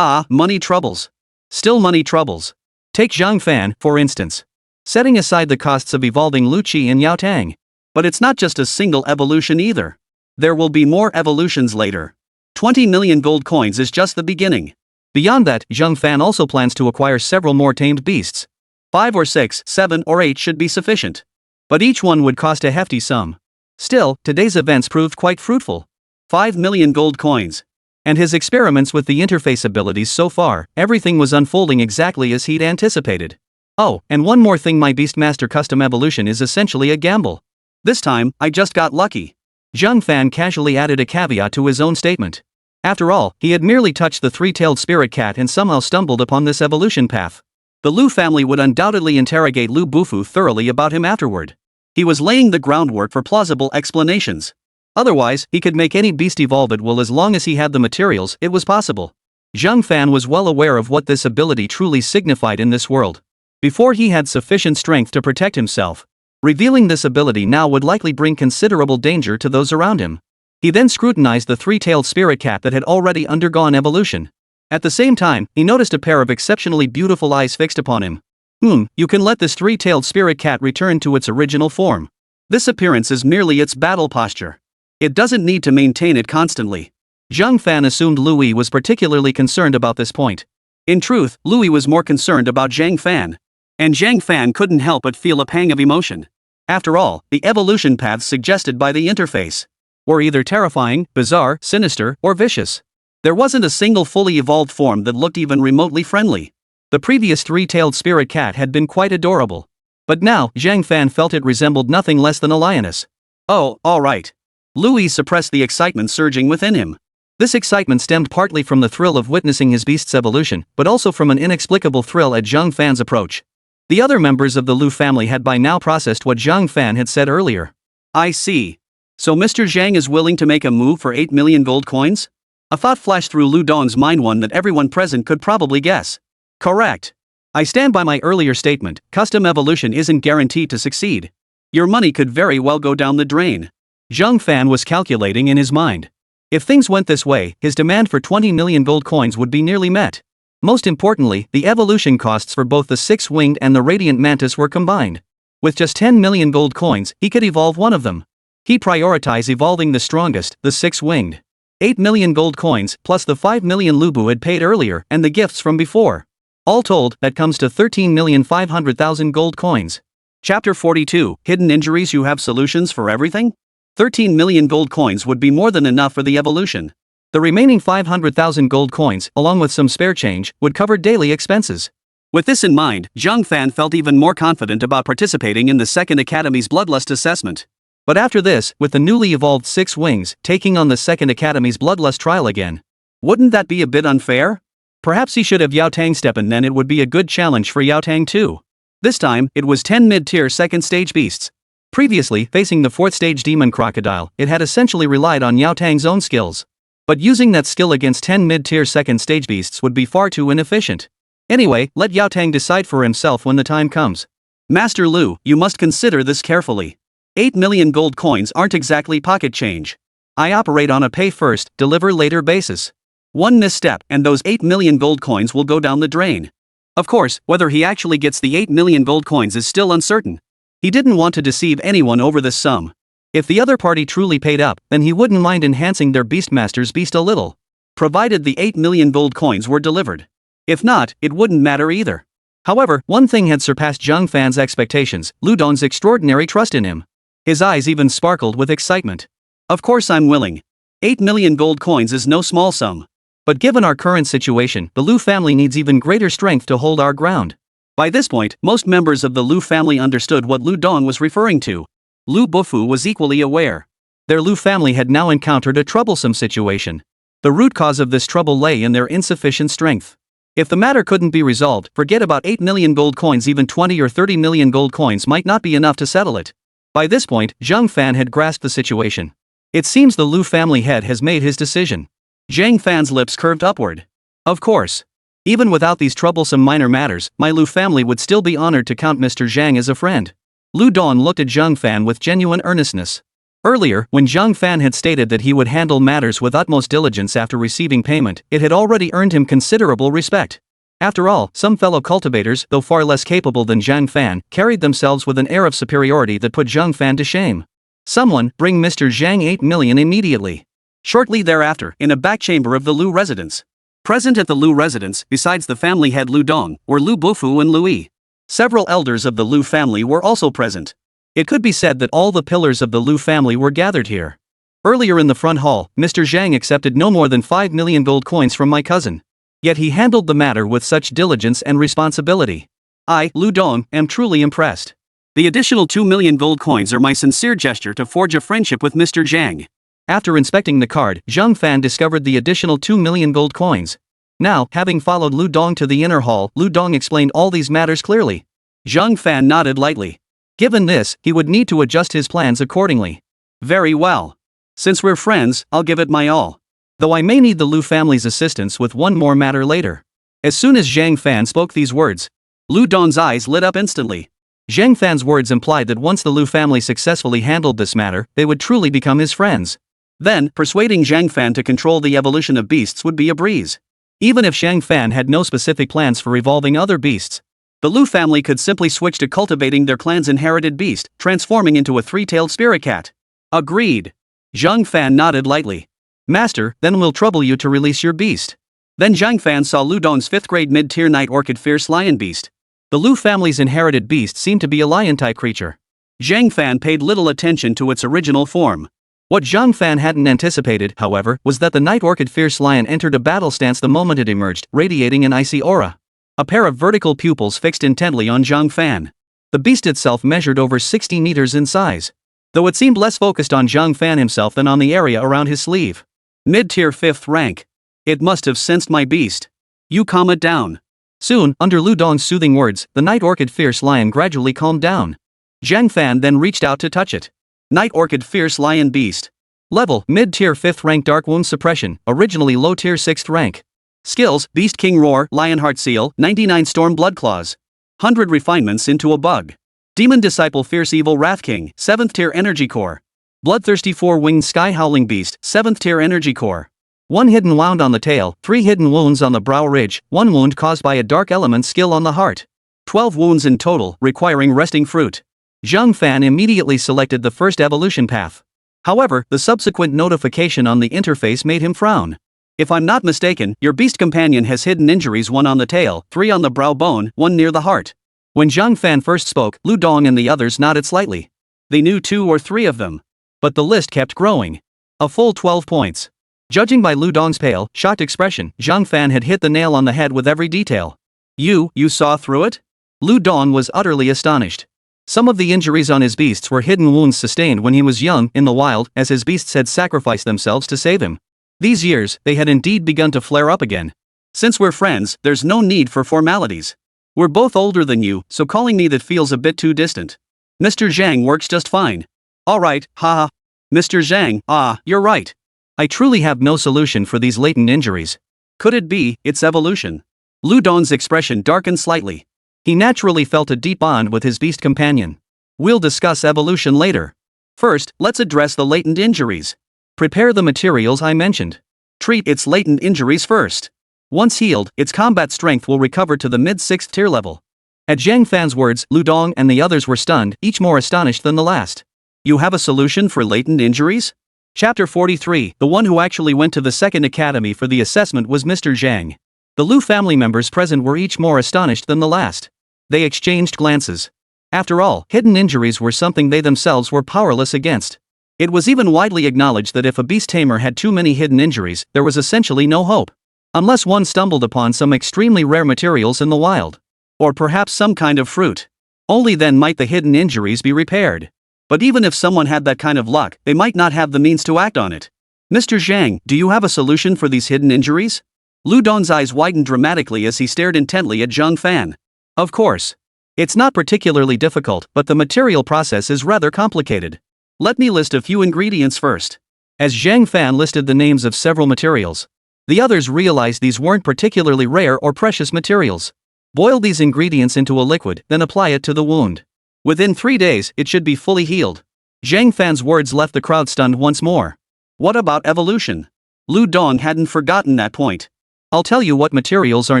Money troubles. Still money troubles. Take Zhang Fan, for instance. Setting aside the costs of evolving Lu Qi and Yao Tang. But it's not just a single evolution either. There will be more evolutions later. 20 million gold coins is just the beginning. Beyond that, Zhang Fan also plans to acquire several more tamed beasts. 5 or 6, 7 or 8 should be sufficient. But each one would cost a hefty sum. Still, today's events proved quite fruitful. 5 million gold coins. And his experiments with the interface abilities so far, everything was unfolding exactly as he'd anticipated. Oh, and one more thing: my Beastmaster custom evolution is essentially a gamble. This time, I just got lucky. Zhang Fan casually added a caveat to his own statement. After all, he had merely touched the three-tailed spirit cat and somehow stumbled upon this evolution path. The Lu family would undoubtedly interrogate Lu Bufu thoroughly about him afterward. He was laying the groundwork for plausible explanations. Otherwise, he could make any beast evolve at will as long as he had the materials. It was possible. Zhang Fan was well aware of what this ability truly signified in this world. Before he had sufficient strength to protect himself, revealing this ability now would likely bring considerable danger to those around him. He then scrutinized the three-tailed spirit cat that had already undergone evolution. At the same time, he noticed a pair of exceptionally beautiful eyes fixed upon him. You can let this three-tailed spirit cat return to its original form. This appearance is merely its battle posture. It doesn't need to maintain it constantly. Zhang Fan assumed Lu Yi was particularly concerned about this point. In truth, Lu Yi was more concerned about Zhang Fan. And Zhang Fan couldn't help but feel a pang of emotion. After all, the evolution paths suggested by the interface were either terrifying, bizarre, sinister, or vicious. There wasn't a single fully evolved form that looked even remotely friendly. The previous three-tailed spirit cat had been quite adorable. But now, Zhang Fan felt it resembled nothing less than a lioness. Oh, alright. Lu Yi suppressed the excitement surging within him. This excitement stemmed partly from the thrill of witnessing his beast's evolution, but also from an inexplicable thrill at Zhang Fan's approach. The other members of the Lu family had by now processed what Zhang Fan had said earlier. I see. So Mr. Zhang is willing to make a move for 8 million gold coins? A thought flashed through Lu Dong's mind, one that everyone present could probably guess. Correct. I stand by my earlier statement: custom evolution isn't guaranteed to succeed. Your money could very well go down the drain. Zhang Fan was calculating in his mind. If things went this way, his demand for 20 million gold coins would be nearly met. Most importantly, the evolution costs for both the six-winged and the radiant mantis were combined. With just 10 million gold coins, he could evolve one of them. He prioritized evolving the strongest, the six-winged. 8 million gold coins, plus the 5 million Lubu had paid earlier, and the gifts from before. All told, that comes to 13,500,000 gold coins. Chapter 42, Hidden Injuries. You have solutions for everything? 13 million gold coins would be more than enough for the evolution. The remaining 500,000 gold coins, along with some spare change, would cover daily expenses. With this in mind, Zhang Fan felt even more confident about participating in the Second Academy's Bloodlust assessment. But after this, with the newly evolved Six Wings taking on the Second Academy's Bloodlust trial again, wouldn't that be a bit unfair? Perhaps he should have Yao Tang step in, then it would be a good challenge for Yao Tang too. This time, it was 10 mid-tier second stage beasts. Previously, facing the 4th stage demon crocodile, it had essentially relied on Yao Tang's own skills. But using that skill against 10 mid-tier second stage beasts would be far too inefficient. Anyway, let Yao Tang decide for himself when the time comes. Master Lu, you must consider this carefully. 8 million gold coins aren't exactly pocket change. I operate on a pay first, deliver later basis. One misstep, and those 8 million gold coins will go down the drain. Of course, whether he actually gets the 8 million gold coins is still uncertain. He didn't want to deceive anyone over this sum. If the other party truly paid up, then he wouldn't mind enhancing their Beastmaster's beast a little, provided the 8 million gold coins were delivered. If not, it wouldn't matter either. However, one thing had surpassed Zhang Fan's expectations: Lu Dong's extraordinary trust in him. His eyes even sparkled with excitement. Of course I'm willing. 8 million gold coins is no small sum. But given our current situation, the Lu family needs even greater strength to hold our ground. By this point, most members of the Lu family understood what Lu Dong was referring to. Lu Bufu was equally aware. Their Lu family had now encountered a troublesome situation. The root cause of this trouble lay in their insufficient strength. If the matter couldn't be resolved, forget about 8 million gold coins, even 20 or 30 million gold coins might not be enough to settle it. By this point, Zhang Fan had grasped the situation. It seems the Lu family head has made his decision. Zhang Fan's lips curved upward. Of course. Even without these troublesome minor matters, my Lu family would still be honored to count Mr. Zhang as a friend. Lu Dong looked at Zhang Fan with genuine earnestness. Earlier, when Zhang Fan had stated that he would handle matters with utmost diligence after receiving payment, it had already earned him considerable respect. After all, some fellow cultivators, though far less capable than Zhang Fan, carried themselves with an air of superiority that put Zhang Fan to shame. Someone, bring Mr. Zhang 8 million immediately. Shortly thereafter, in a back chamber of the Lu residence. Present at the Lu residence, besides the family head Lu Dong, were Lu Bufu and Lu Yi. Several elders of the Lu family were also present. It could be said that all the pillars of the Lu family were gathered here. Earlier in the front hall, Mr. Zhang accepted no more than 5 million gold coins from my cousin. Yet he handled the matter with such diligence and responsibility. I, Lu Dong, am truly impressed. The additional 2 million gold coins are my sincere gesture to forge a friendship with Mr. Zhang. After inspecting the card, Zhang Fan discovered the additional 2 million gold coins. Now, having followed Lu Dong to the inner hall, Lu Dong explained all these matters clearly. Zhang Fan nodded lightly. Given this, he would need to adjust his plans accordingly. Very well. Since we're friends, I'll give it my all. Though I may need the Lu family's assistance with one more matter later. As soon as Zhang Fan spoke these words, Lu Dong's eyes lit up instantly. Zhang Fan's words implied that once the Lu family successfully handled this matter, they would truly become his friends. Then, persuading Zhang Fan to control the evolution of beasts would be a breeze. Even if Zhang Fan had no specific plans for evolving other beasts, the Lu family could simply switch to cultivating their clan's inherited beast, transforming into a three-tailed spirit cat. Agreed. Zhang Fan nodded lightly. Master, then we'll trouble you to release your beast. Then Zhang Fan saw Lu Dong's 5th grade mid-tier night orchid fierce lion beast. The Lu family's inherited beast seemed to be a lion-type creature. Zhang Fan paid little attention to its original form. What Zhang Fan hadn't anticipated, however, was that the night orchid fierce lion entered a battle stance the moment it emerged, radiating an icy aura. A pair of vertical pupils fixed intently on Zhang Fan. The beast itself measured over 60 meters in size. Though it seemed less focused on Zhang Fan himself than on the area around his sleeve. Mid-tier 5th rank. It must have sensed my beast. You calm it down. Soon, under Lu Dong's soothing words, the night orchid fierce lion gradually calmed down. Zhang Fan then reached out to touch it. Night orchid fierce lion beast. Level, mid-tier 5th rank dark wound suppression, originally low-tier 6th rank. Skills, Beast King Roar, Lionheart Seal, 99 Storm Blood Claws. 100 refinements into a bug. Demon Disciple Fierce Evil Wrath King, 7th tier Energy Core. Bloodthirsty 4-winged Sky Howling Beast, 7th tier Energy Core. 1 hidden wound on the tail, 3 hidden wounds on the brow ridge, 1 wound caused by a dark element skill on the heart. 12 wounds in total, requiring resting fruit. Zhang Fan immediately selected the first evolution path. However, the subsequent notification on the interface made him frown. If I'm not mistaken, your beast companion has hidden injuries: 1 on the tail, 3 on the brow bone, 1 near the heart. When Zhang Fan first spoke, Lu Dong and the others nodded slightly. They knew 2 or 3 of them. But the list kept growing. A full 12 points. Judging by Lu Dong's pale, shocked expression, Zhang Fan had hit the nail on the head with every detail. You saw through it? Lu Dong was utterly astonished. Some of the injuries on his beasts were hidden wounds sustained when he was young, in the wild, as his beasts had sacrificed themselves to save him. These years, they had indeed begun to flare up again. Since we're friends, there's no need for formalities. We're both older than you, so calling me that feels a bit too distant. Mr. Zhang works just fine. Alright, haha. Mr. Zhang, you're right. I truly have no solution for these latent injuries. Could it be, it's evolution? Lu Dong's expression darkened slightly. He naturally felt a deep bond with his beast companion. We'll discuss evolution later. First, let's address the latent injuries. Prepare the materials I mentioned. Treat its latent injuries first. Once healed, its combat strength will recover to the mid-6th tier level. At Zhang Fan's words, Lu Dong and the others were stunned, each more astonished than the last. You have a solution for latent injuries? Chapter 43. The one who actually went to the second academy for the assessment was Mr. Zhang. The Lu family members present were each more astonished than the last. They exchanged glances. After all, hidden injuries were something they themselves were powerless against. It was even widely acknowledged that if a beast tamer had too many hidden injuries, there was essentially no hope. Unless one stumbled upon some extremely rare materials in the wild. Or perhaps some kind of fruit. Only then might the hidden injuries be repaired. But even if someone had that kind of luck, they might not have the means to act on it. Mr. Zhang, do you have a solution for these hidden injuries? Lu Dong's eyes widened dramatically as he stared intently at Zhang Fan. Of course. It's not particularly difficult, but the material process is rather complicated. Let me list a few ingredients first. As Zhang Fan listed the names of several materials, the others realized these weren't particularly rare or precious materials. Boil these ingredients into a liquid, then apply it to the wound. Within 3 days, it should be fully healed. Zhang Fan's words left the crowd stunned once more. What about evolution? Lu Dong hadn't forgotten that point. I'll tell you what materials are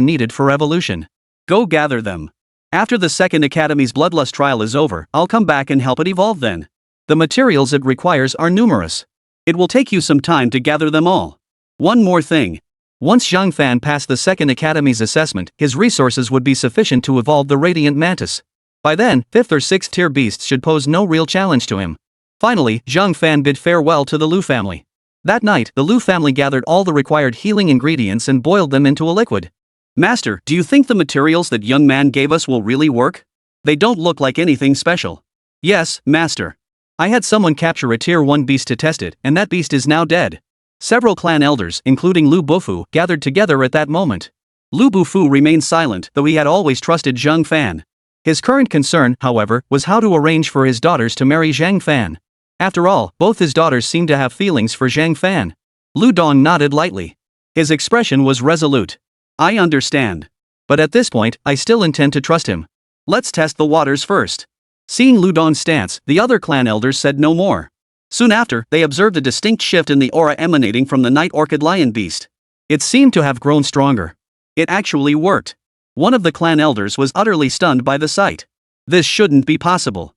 needed for evolution. Go gather them. After the second academy's bloodlust trial is over, I'll come back and help it evolve then. The materials it requires are numerous. It will take you some time to gather them all. One more thing. Once Zhang Fan passed the second academy's assessment, his resources would be sufficient to evolve the Radiant Mantis. By then, 5th or 6th tier beasts should pose no real challenge to him. Finally, Zhang Fan bid farewell to the Lu family. That night, the Lu family gathered all the required healing ingredients and boiled them into a liquid. Master, do you think the materials that young man gave us will really work? They don't look like anything special. Yes, Master. I had someone capture a tier 1 beast to test it, and that beast is now dead. Several clan elders, including Lu Bufu, gathered together at that moment. Lu Bufu remained silent, though he had always trusted Zhang Fan. His current concern, however, was how to arrange for his daughters to marry Zhang Fan. After all, both his daughters seemed to have feelings for Zhang Fan. Lu Dong nodded lightly. His expression was resolute. I understand. But at this point, I still intend to trust him. Let's test the waters first. Seeing Lu Dong's stance, the other clan elders said no more. Soon after, they observed a distinct shift in the aura emanating from the night orchid lion beast. It seemed to have grown stronger. It actually worked. One of the clan elders was utterly stunned by the sight. This shouldn't be possible.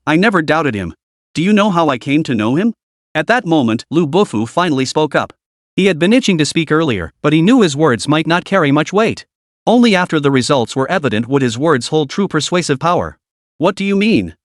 I never doubted him. Do you know how I came to know him? At that moment, Lu Bufu finally spoke up. He had been itching to speak earlier, but he knew his words might not carry much weight. Only after the results were evident would his words hold true persuasive power. What do you mean?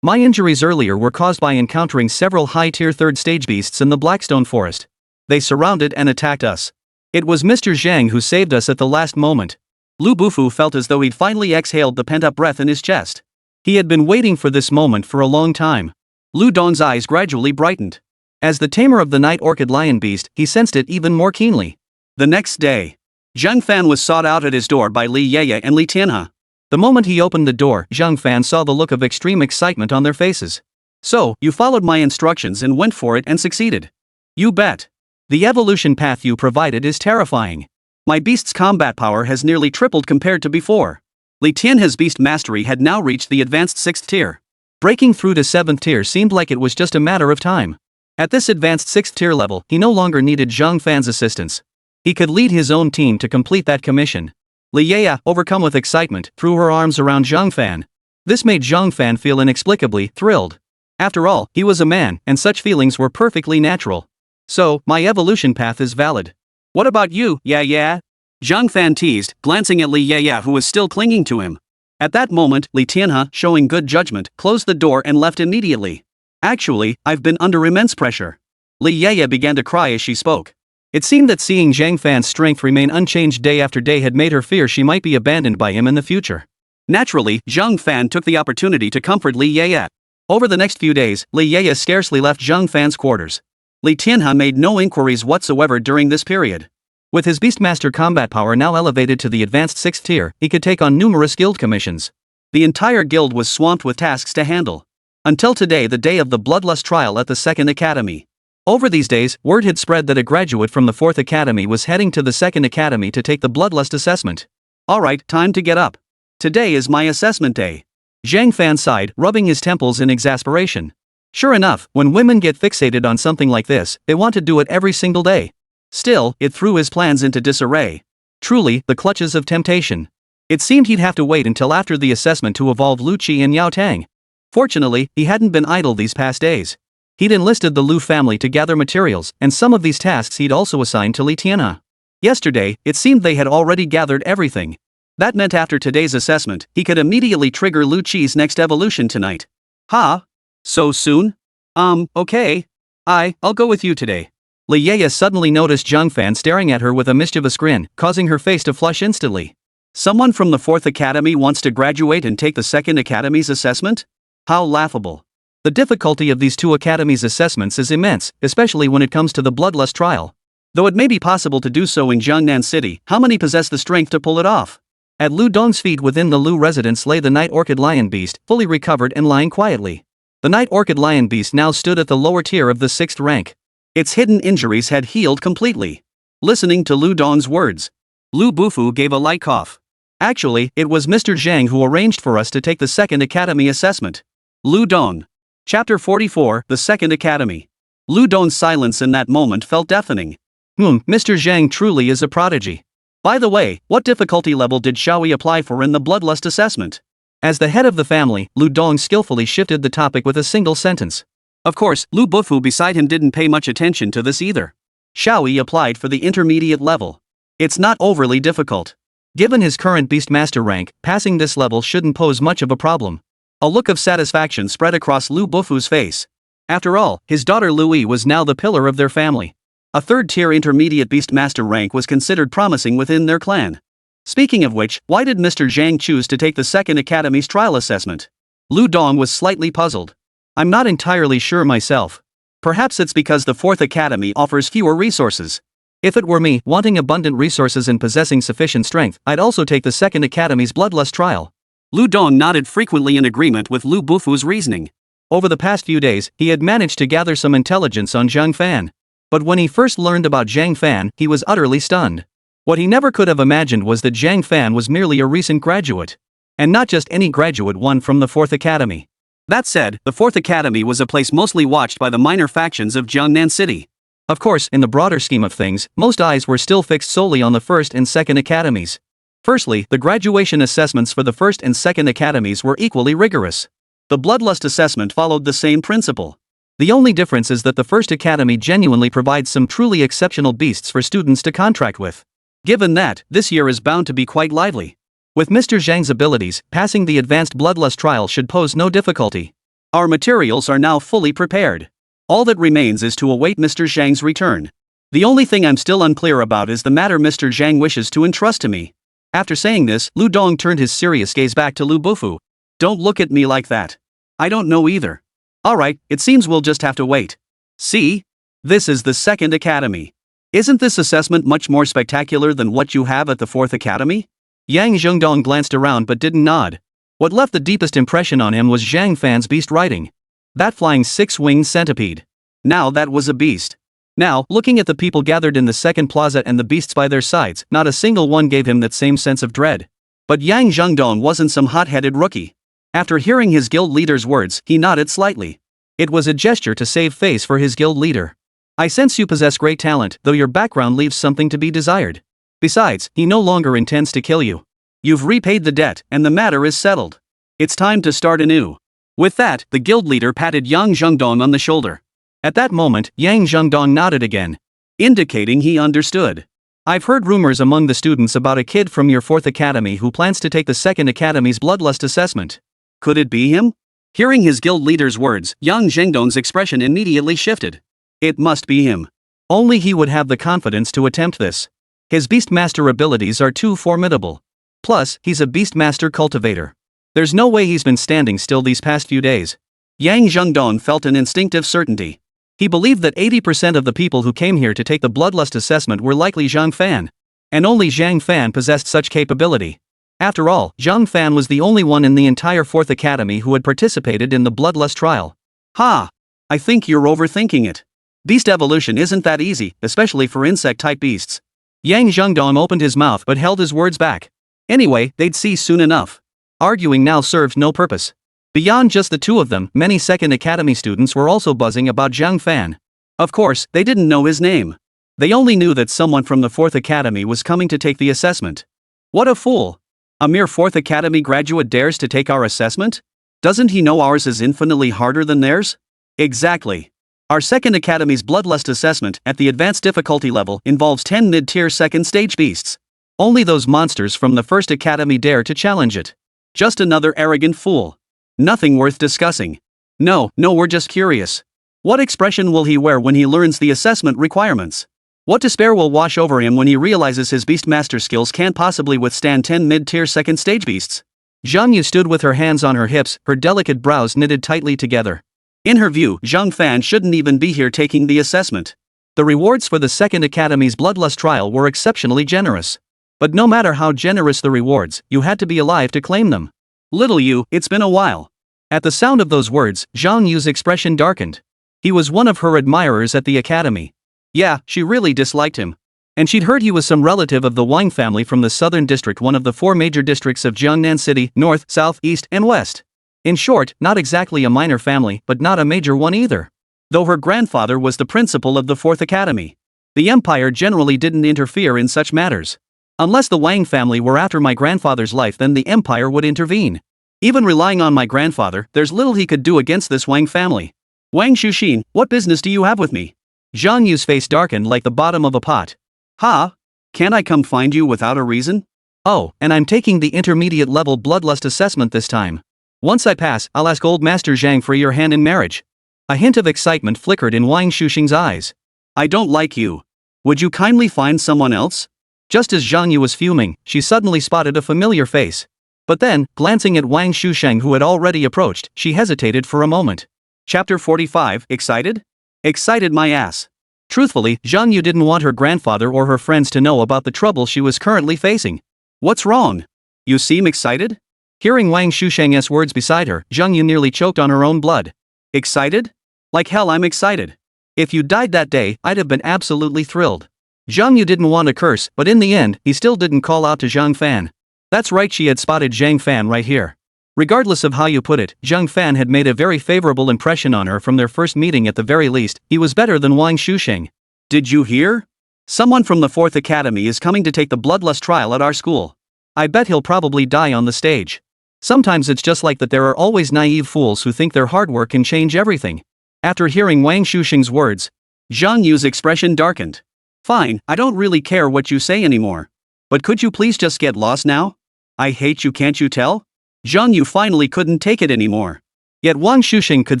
My injuries earlier were caused by encountering several high-tier 3rd stage beasts in the Blackstone Forest. They surrounded and attacked us. It was Mr. Zhang who saved us at the last moment. Lu Bufu felt as though he'd finally exhaled the pent-up breath in his chest. He had been waiting for this moment for a long time. Lu Dong's eyes gradually brightened. As the tamer of the night orchid lion beast, he sensed it even more keenly. The next day, Zhang Fan was sought out at his door by Li Yeye and Li Tianhe. The moment he opened the door, Zhang Fan saw the look of extreme excitement on their faces. So, you followed my instructions and went for it and succeeded. You bet. The evolution path you provided is terrifying. My beast's combat power has nearly tripled compared to before. Li Tianhe's beast mastery had now reached the advanced 6th tier. Breaking through to 7th tier seemed like it was just a matter of time. At this advanced 6th tier level, he no longer needed Zhang Fan's assistance. He could lead his own team to complete that commission. Li Yeye, overcome with excitement, threw her arms around Zhang Fan. This made Zhang Fan feel inexplicably thrilled. After all, he was a man, and such feelings were perfectly natural. So, my evolution path is valid. What about you, yeah? Zhang Fan teased, glancing at Li Yeye who was still clinging to him. At that moment, Li Tianhe, showing good judgment, closed the door and left immediately. Actually, I've been under immense pressure. Li Yeye began to cry as she spoke. It seemed that seeing Zhang Fan's strength remain unchanged day after day had made her fear she might be abandoned by him in the future. Naturally, Zhang Fan took the opportunity to comfort Li Yeye. Over the next few days, Li Yeye scarcely left Zhang Fan's quarters. Li Tianhe made no inquiries whatsoever during this period. With his Beastmaster combat power now elevated to the advanced 6th tier, he could take on numerous guild commissions. The entire guild was swamped with tasks to handle. Until today, the day of the bloodlust trial at the 2nd Academy. Over these days, word had spread that a graduate from the 4th Academy was heading to the 2nd Academy to take the bloodlust assessment. Alright, time to get up. Today is my assessment day. Zhang Fan sighed, rubbing his temples in exasperation. Sure enough, when women get fixated on something like this, they want to do it every single day. Still, it threw his plans into disarray. Truly, the clutches of temptation. It seemed he'd have to wait until after the assessment to evolve Lu Qi and Yao Tang. Fortunately, he hadn't been idle these past days. He'd enlisted the Lu family to gather materials, and some of these tasks he'd also assigned to Li Tianhe. Yesterday, it seemed they had already gathered everything. That meant after today's assessment, he could immediately trigger Lu Qi's next evolution tonight. Ha? So soon? Okay. I'll go with you today. Li Yeye suddenly noticed Zhang Fan staring at her with a mischievous grin, causing her face to flush instantly. Someone from the 4th Academy wants to graduate and take the 2nd Academy's assessment? How laughable. The difficulty of these two academies' assessments is immense, especially when it comes to the bloodlust trial. Though it may be possible to do so in Jiangnan City, how many possess the strength to pull it off? At Lu Dong's feet within the Lu residence lay the Night Orchid Lion Beast, fully recovered and lying quietly. The Night Orchid Lion Beast now stood at the lower tier of the 6th rank. Its hidden injuries had healed completely. Listening to Lu Dong's words, Lu Bufu gave a light cough. Actually, it was Mr. Zhang who arranged for us to take the 2nd Academy assessment. Lu Dong. Chapter 44, The 2nd Academy. Lu Dong's silence in that moment felt deafening. Mr. Zhang truly is a prodigy. By the way, what difficulty level did Xiaoyi apply for in the bloodlust assessment? As the head of the family, Lu Dong skillfully shifted the topic with a single sentence. Of course, Lu Bufu beside him didn't pay much attention to this either. Xiaoyi applied for the intermediate level. It's not overly difficult. Given his current Beastmaster rank, passing this level shouldn't pose much of a problem. A look of satisfaction spread across Lu Bufu's face. After all, his daughter Lui was now the pillar of their family. A 3rd-tier intermediate Beastmaster rank was considered promising within their clan. Speaking of which, why did Mr. Zhang choose to take the 2nd Academy's trial assessment? Lu Dong was slightly puzzled. I'm not entirely sure myself. Perhaps it's because the 4th Academy offers fewer resources. If it were me, wanting abundant resources and possessing sufficient strength, I'd also take the 2nd Academy's bloodlust trial. Lu Dong nodded frequently in agreement with Lu Bufu's reasoning. Over the past few days, he had managed to gather some intelligence on Zhang Fan. But when he first learned about Zhang Fan, he was utterly stunned. What he never could have imagined was that Zhang Fan was merely a recent graduate. And not just any graduate one from the 4th Academy. That said, the 4th Academy was a place mostly watched by the minor factions of Jiangnan City. Of course, in the broader scheme of things, most eyes were still fixed solely on the 1st and 2nd Academies. Firstly, the graduation assessments for the 1st and 2nd Academies were equally rigorous. The bloodlust assessment followed the same principle. The only difference is that the 1st Academy genuinely provides some truly exceptional beasts for students to contract with. Given that, this year is bound to be quite lively. With Mr. Zhang's abilities, passing the advanced bloodlust trial should pose no difficulty. Our materials are now fully prepared. All that remains is to await Mr. Zhang's return. The only thing I'm still unclear about is the matter Mr. Zhang wishes to entrust to me. After saying this, Lu Dong turned his serious gaze back to Lu Bufu. Don't look at me like that. I don't know either. Alright, it seems we'll just have to wait. See? This is the 2nd Academy. Isn't this assessment much more spectacular than what you have at the 4th Academy? Yang Zhengdong glanced around but didn't nod. What left the deepest impression on him was Zhang Fan's beast riding. That flying 6-winged centipede. Now that was a beast. Now, looking at the people gathered in the 2nd plaza and the beasts by their sides, not a single one gave him that same sense of dread. But Yang Zhengdong wasn't some hot-headed rookie. After hearing his guild leader's words, he nodded slightly. It was a gesture to save face for his guild leader. I sense you possess great talent, though your background leaves something to be desired. Besides, he no longer intends to kill you. You've repaid the debt, and the matter is settled. It's time to start anew. With that, the guild leader patted Yang Zhengdong on the shoulder. At that moment, Yang Zhengdong nodded again, indicating he understood. I've heard rumors among the students about a kid from your 4th Academy who plans to take the 2nd Academy's bloodlust assessment. Could it be him? Hearing his guild leader's words, Yang Zhengdong's expression immediately shifted. It must be him. Only he would have the confidence to attempt this. His Beastmaster abilities are too formidable. Plus, he's a Beastmaster cultivator. There's no way he's been standing still these past few days. Yang Zhengdong felt an instinctive certainty. He believed that 80% of the people who came here to take the bloodlust assessment were likely Zhang Fan. And only Zhang Fan possessed such capability. After all, Zhang Fan was the only one in the entire 4th Academy who had participated in the bloodlust trial. Ha! I think you're overthinking it. Beast evolution isn't that easy, especially for insect-type beasts. Yang Zhengdong opened his mouth but held his words back. Anyway, they'd see soon enough. Arguing now served no purpose. Beyond just the two of them, many 2nd Academy students were also buzzing about Zhang Fan. Of course, they didn't know his name. They only knew that someone from the 4th Academy was coming to take the assessment. What a fool! A mere 4th Academy graduate dares to take our assessment? Doesn't he know ours is infinitely harder than theirs? Exactly. Our 2nd Academy's Bloodlust assessment at the advanced difficulty level involves 10 mid-tier 2nd stage beasts. Only those monsters from the 1st Academy dare to challenge it. Just another arrogant fool. Nothing worth discussing. No, we're just curious. What expression will he wear when he learns the assessment requirements? What despair will wash over him when he realizes his Beastmaster skills can't possibly withstand 10 mid-tier 2nd stage beasts? Zhang Yu stood with her hands on her hips, her delicate brows knitted tightly together. In her view, Zhang Fan shouldn't even be here taking the assessment. The rewards for the 2nd Academy's Bloodlust trial were exceptionally generous. But no matter how generous the rewards, you had to be alive to claim them. Little Yu, it's been a while. At the sound of those words, Zhang Yu's expression darkened. He was one of her admirers at the academy. Yeah, she really disliked him. And she'd heard he was some relative of the Wang family from the southern district, one of the 4 major districts of Jiangnan City, north, south, east, and west. In short, not exactly a minor family, but not a major one either. Though her grandfather was the principal of the 4th Academy. The empire generally didn't interfere in such matters. Unless the Wang family were after my grandfather's life, then the empire would intervene. Even relying on my grandfather, there's little he could do against this Wang family. Wang Xuxin, what business do you have with me? Zhang Yu's face darkened like the bottom of a pot. Ha? Can't I come find you without a reason? Oh, and I'm taking the intermediate level Bloodlust assessment this time. Once I pass, I'll ask old Master Zhang for your hand in marriage. A hint of excitement flickered in Wang Xuxing's eyes. I don't like you. Would you kindly find someone else? Just as Zhang Yu was fuming, she suddenly spotted a familiar face. But then, glancing at Wang Xusheng who had already approached, she hesitated for a moment. Chapter 45, Excited? Excited my ass. Truthfully, Zhang Yu didn't want her grandfather or her friends to know about the trouble she was currently facing. What's wrong? You seem excited? Hearing Wang Xusheng's words beside her, Zhang Yu nearly choked on her own blood. Excited? Like hell I'm excited. If you died that day, I'd have been absolutely thrilled. Zhang Yu didn't want to curse, but in the end, he still didn't call out to Zhang Fan. That's right, she had spotted Zhang Fan right here. Regardless of how you put it, Zhang Fan had made a very favorable impression on her from their first meeting. At the very least, he was better than Wang Xusheng. Did you hear? Someone from the 4th Academy is coming to take the Bloodlust trial at our school. I bet he'll probably die on the stage. Sometimes it's just like that, there are always naive fools who think their hard work can change everything. After hearing Wang Xusheng's words, Zhang Yu's expression darkened. Fine, I don't really care what you say anymore. But could you please just get lost now? I hate you, can't you tell? Zhang Yu finally couldn't take it anymore. Yet Wang Xusheng could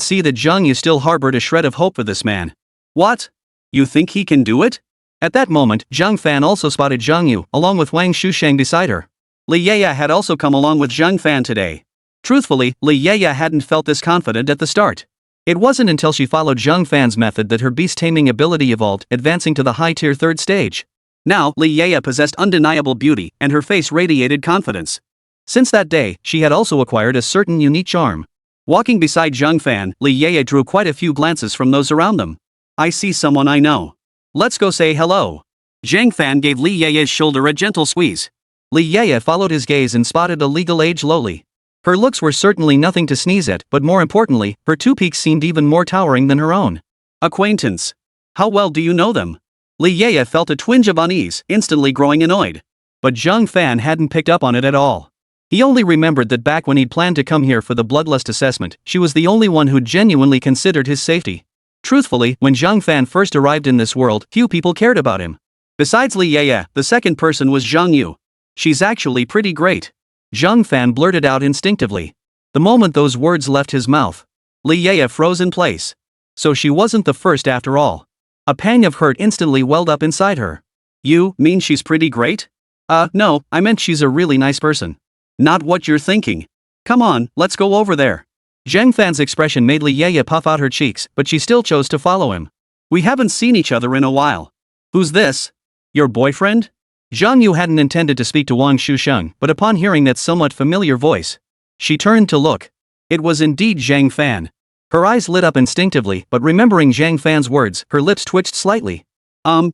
see that Zhang Yu still harbored a shred of hope for this man. What? You think he can do it? At that moment, Zhang Fan also spotted Zhang Yu, along with Wang Xusheng beside her. Li Yaya had also come along with Zhang Fan today. Truthfully, Li Yaya hadn't felt this confident at the start. It wasn't until she followed Zhang Fan's method that her beast-taming ability evolved, advancing to the high-tier 3rd stage. Now, Li Yaya possessed undeniable beauty, and her face radiated confidence. Since that day, she had also acquired a certain unique charm. Walking beside Zhang Fan, Li Yaya drew quite a few glances from those around them. I see someone I know. Let's go say hello. Zhang Fan gave Li Yaya's shoulder a gentle squeeze. Li Yaya followed his gaze and spotted a legal age lowly. Her looks were certainly nothing to sneeze at, but more importantly, her 2 peaks seemed even more towering than her own. Acquaintance. How well do you know them? Li Yaya felt a twinge of unease, instantly growing annoyed. But Zhang Fan hadn't picked up on it at all. He only remembered that back when he'd planned to come here for the Bloodlust assessment, she was the only one who'd genuinely considered his safety. Truthfully, when Zhang Fan first arrived in this world, few people cared about him. Besides Li Yaya, the second person was Zhang Yu. She's actually pretty great. Zhang Fan blurted out instinctively. The moment those words left his mouth, Li Yaya froze in place. So she wasn't the first after all. A pang of hurt instantly welled up inside her. You mean she's pretty great? No, I meant she's a really nice person. Not what you're thinking. Come on, let's go over there. Zhang Fan's expression made Li Yaya puff out her cheeks, but she still chose to follow him. We haven't seen each other in a while. Who's this? Your boyfriend? Zhang Yu hadn't intended to speak to Wang Xusheng, but upon hearing that somewhat familiar voice, she turned to look. It was indeed Zhang Fan. Her eyes lit up instinctively, but remembering Zhang Fan's words, her lips twitched slightly.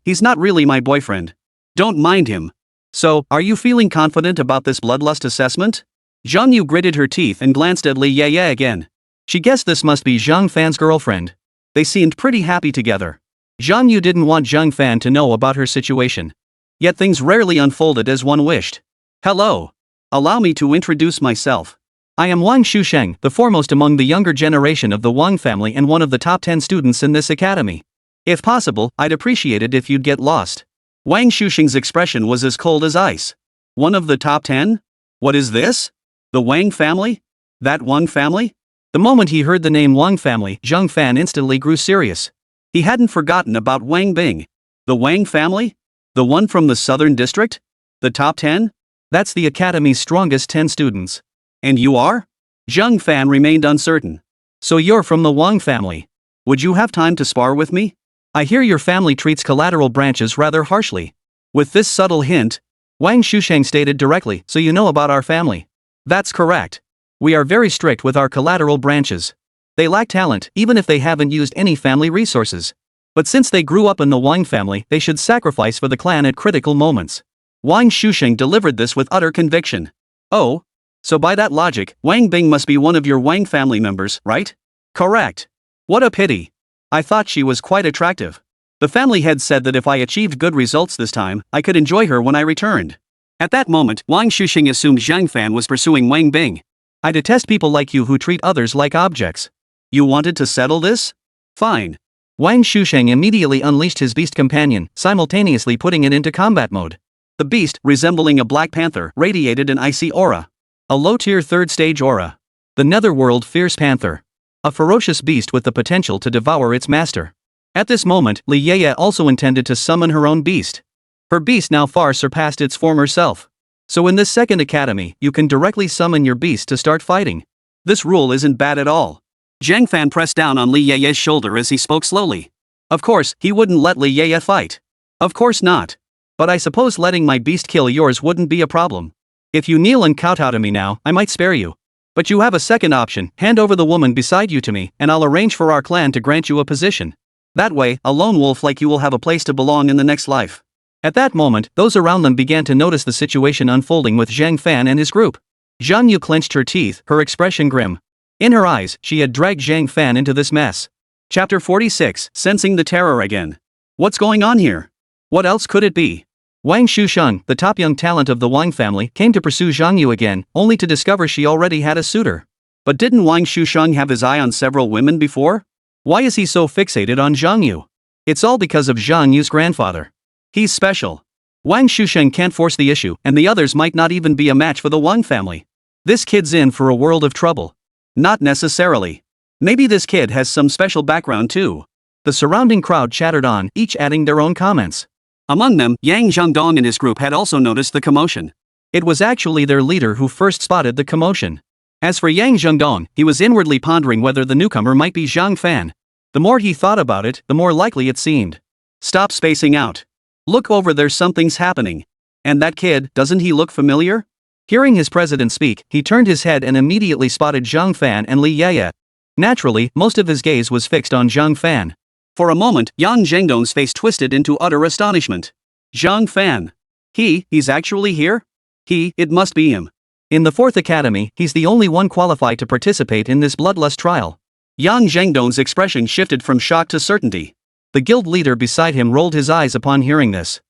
He's not really my boyfriend. Don't mind him. So, are you feeling confident about this Bloodlust assessment? Zhang Yu gritted her teeth and glanced at Li Yaya again. She guessed this must be Zhang Fan's girlfriend. They seemed pretty happy together. Zhang Yu didn't want Zhang Fan to know about her situation. Yet things rarely unfolded as one wished. Hello. Allow me to introduce myself. I am Wang Shusheng, the foremost among the younger generation of the Wang family and one of the top 10 students in this academy. If possible, I'd appreciate it if you'd get lost. Wang Shusheng's expression was as cold as ice. One of the top 10? What is this? The Wang family? That Wang family? The moment he heard the name Wang family, Zhang Fan instantly grew serious. He hadn't forgotten about Wang Bing. The Wang family? The one from the southern district? The top 10? That's the academy's strongest 10 students. And you are? Zhang Fan remained uncertain. So you're from the Wang family. Would you have time to spar with me? I hear your family treats collateral branches rather harshly. With this subtle hint, Wang Shusheng stated directly, so you know about our family. That's correct. We are very strict with our collateral branches. They lack talent, even if they haven't used any family resources. But since they grew up in the Wang family, they should sacrifice for the clan at critical moments. Wang Shusheng delivered this with utter conviction. Oh? So by that logic, Wang Bing must be one of your Wang family members, right? Correct. What a pity. I thought she was quite attractive. The family head said that if I achieved good results this time, I could enjoy her when I returned. At that moment, Wang Shusheng assumed Zhang Fan was pursuing Wang Bing. I detest people like you who treat others like objects. You wanted to settle this? Fine. Wang Shusheng immediately unleashed his beast companion, simultaneously putting it into combat mode. The beast, resembling a black panther, radiated an icy aura. A low-tier third-stage aura. The netherworld fierce panther. A ferocious beast with the potential to devour its master. At this moment, Li Yeye also intended to summon her own beast. Her beast now far surpassed its former self. So in this second academy, you can directly summon your beast to start fighting. This rule isn't bad at all. Zhang Fan pressed down on Li Yeye's shoulder as he spoke slowly. Of course, he wouldn't let Li Yeye fight. Of course not. But I suppose letting my beast kill yours wouldn't be a problem. If you kneel and kowtow to me now, I might spare you. But you have a second option, hand over the woman beside you to me, and I'll arrange for our clan to grant you a position. That way, a lone wolf like you will have a place to belong in the next life. At that moment, those around them began to notice the situation unfolding with Zhang Fan and his group. Zhang Yu clenched her teeth, her expression grim. In her eyes, she had dragged Zhang Fan into this mess. Chapter 46, Sensing the Terror Again. What's going on here? What else could it be? Wang Shusheng, the top young talent of the Wang family, came to pursue Zhang Yu again, only to discover she already had a suitor. But didn't Wang Shusheng have his eye on several women before? Why is he so fixated on Zhang Yu? It's all because of Zhang Yu's grandfather. He's special. Wang Shusheng can't force the issue, and the others might not even be a match for the Wang family. This kid's in for a world of trouble. Not necessarily. Maybe this kid has some special background too. The surrounding crowd chattered on, each adding their own comments. Among them, Yang Zhangdong and his group had also noticed the commotion. It was actually their leader who first spotted the commotion. As for Yang Zhangdong, he was inwardly pondering whether the newcomer might be Zhang Fan. The more he thought about it, the more likely it seemed. Stop spacing out. Look over there, something's happening. And that kid, doesn't he look familiar? Hearing his president speak, he turned his head and immediately spotted Zhang Fan and Li Yeye. Naturally, most of his gaze was fixed on Zhang Fan. For a moment, Yang Zhangdong's face twisted into utter astonishment. Zhang Fan. He's actually here? It must be him. In the 4th Academy, he's the only one qualified to participate in this bloodlust trial. Yang Zhangdong's expression shifted from shock to certainty. The guild leader beside him rolled his eyes upon hearing this.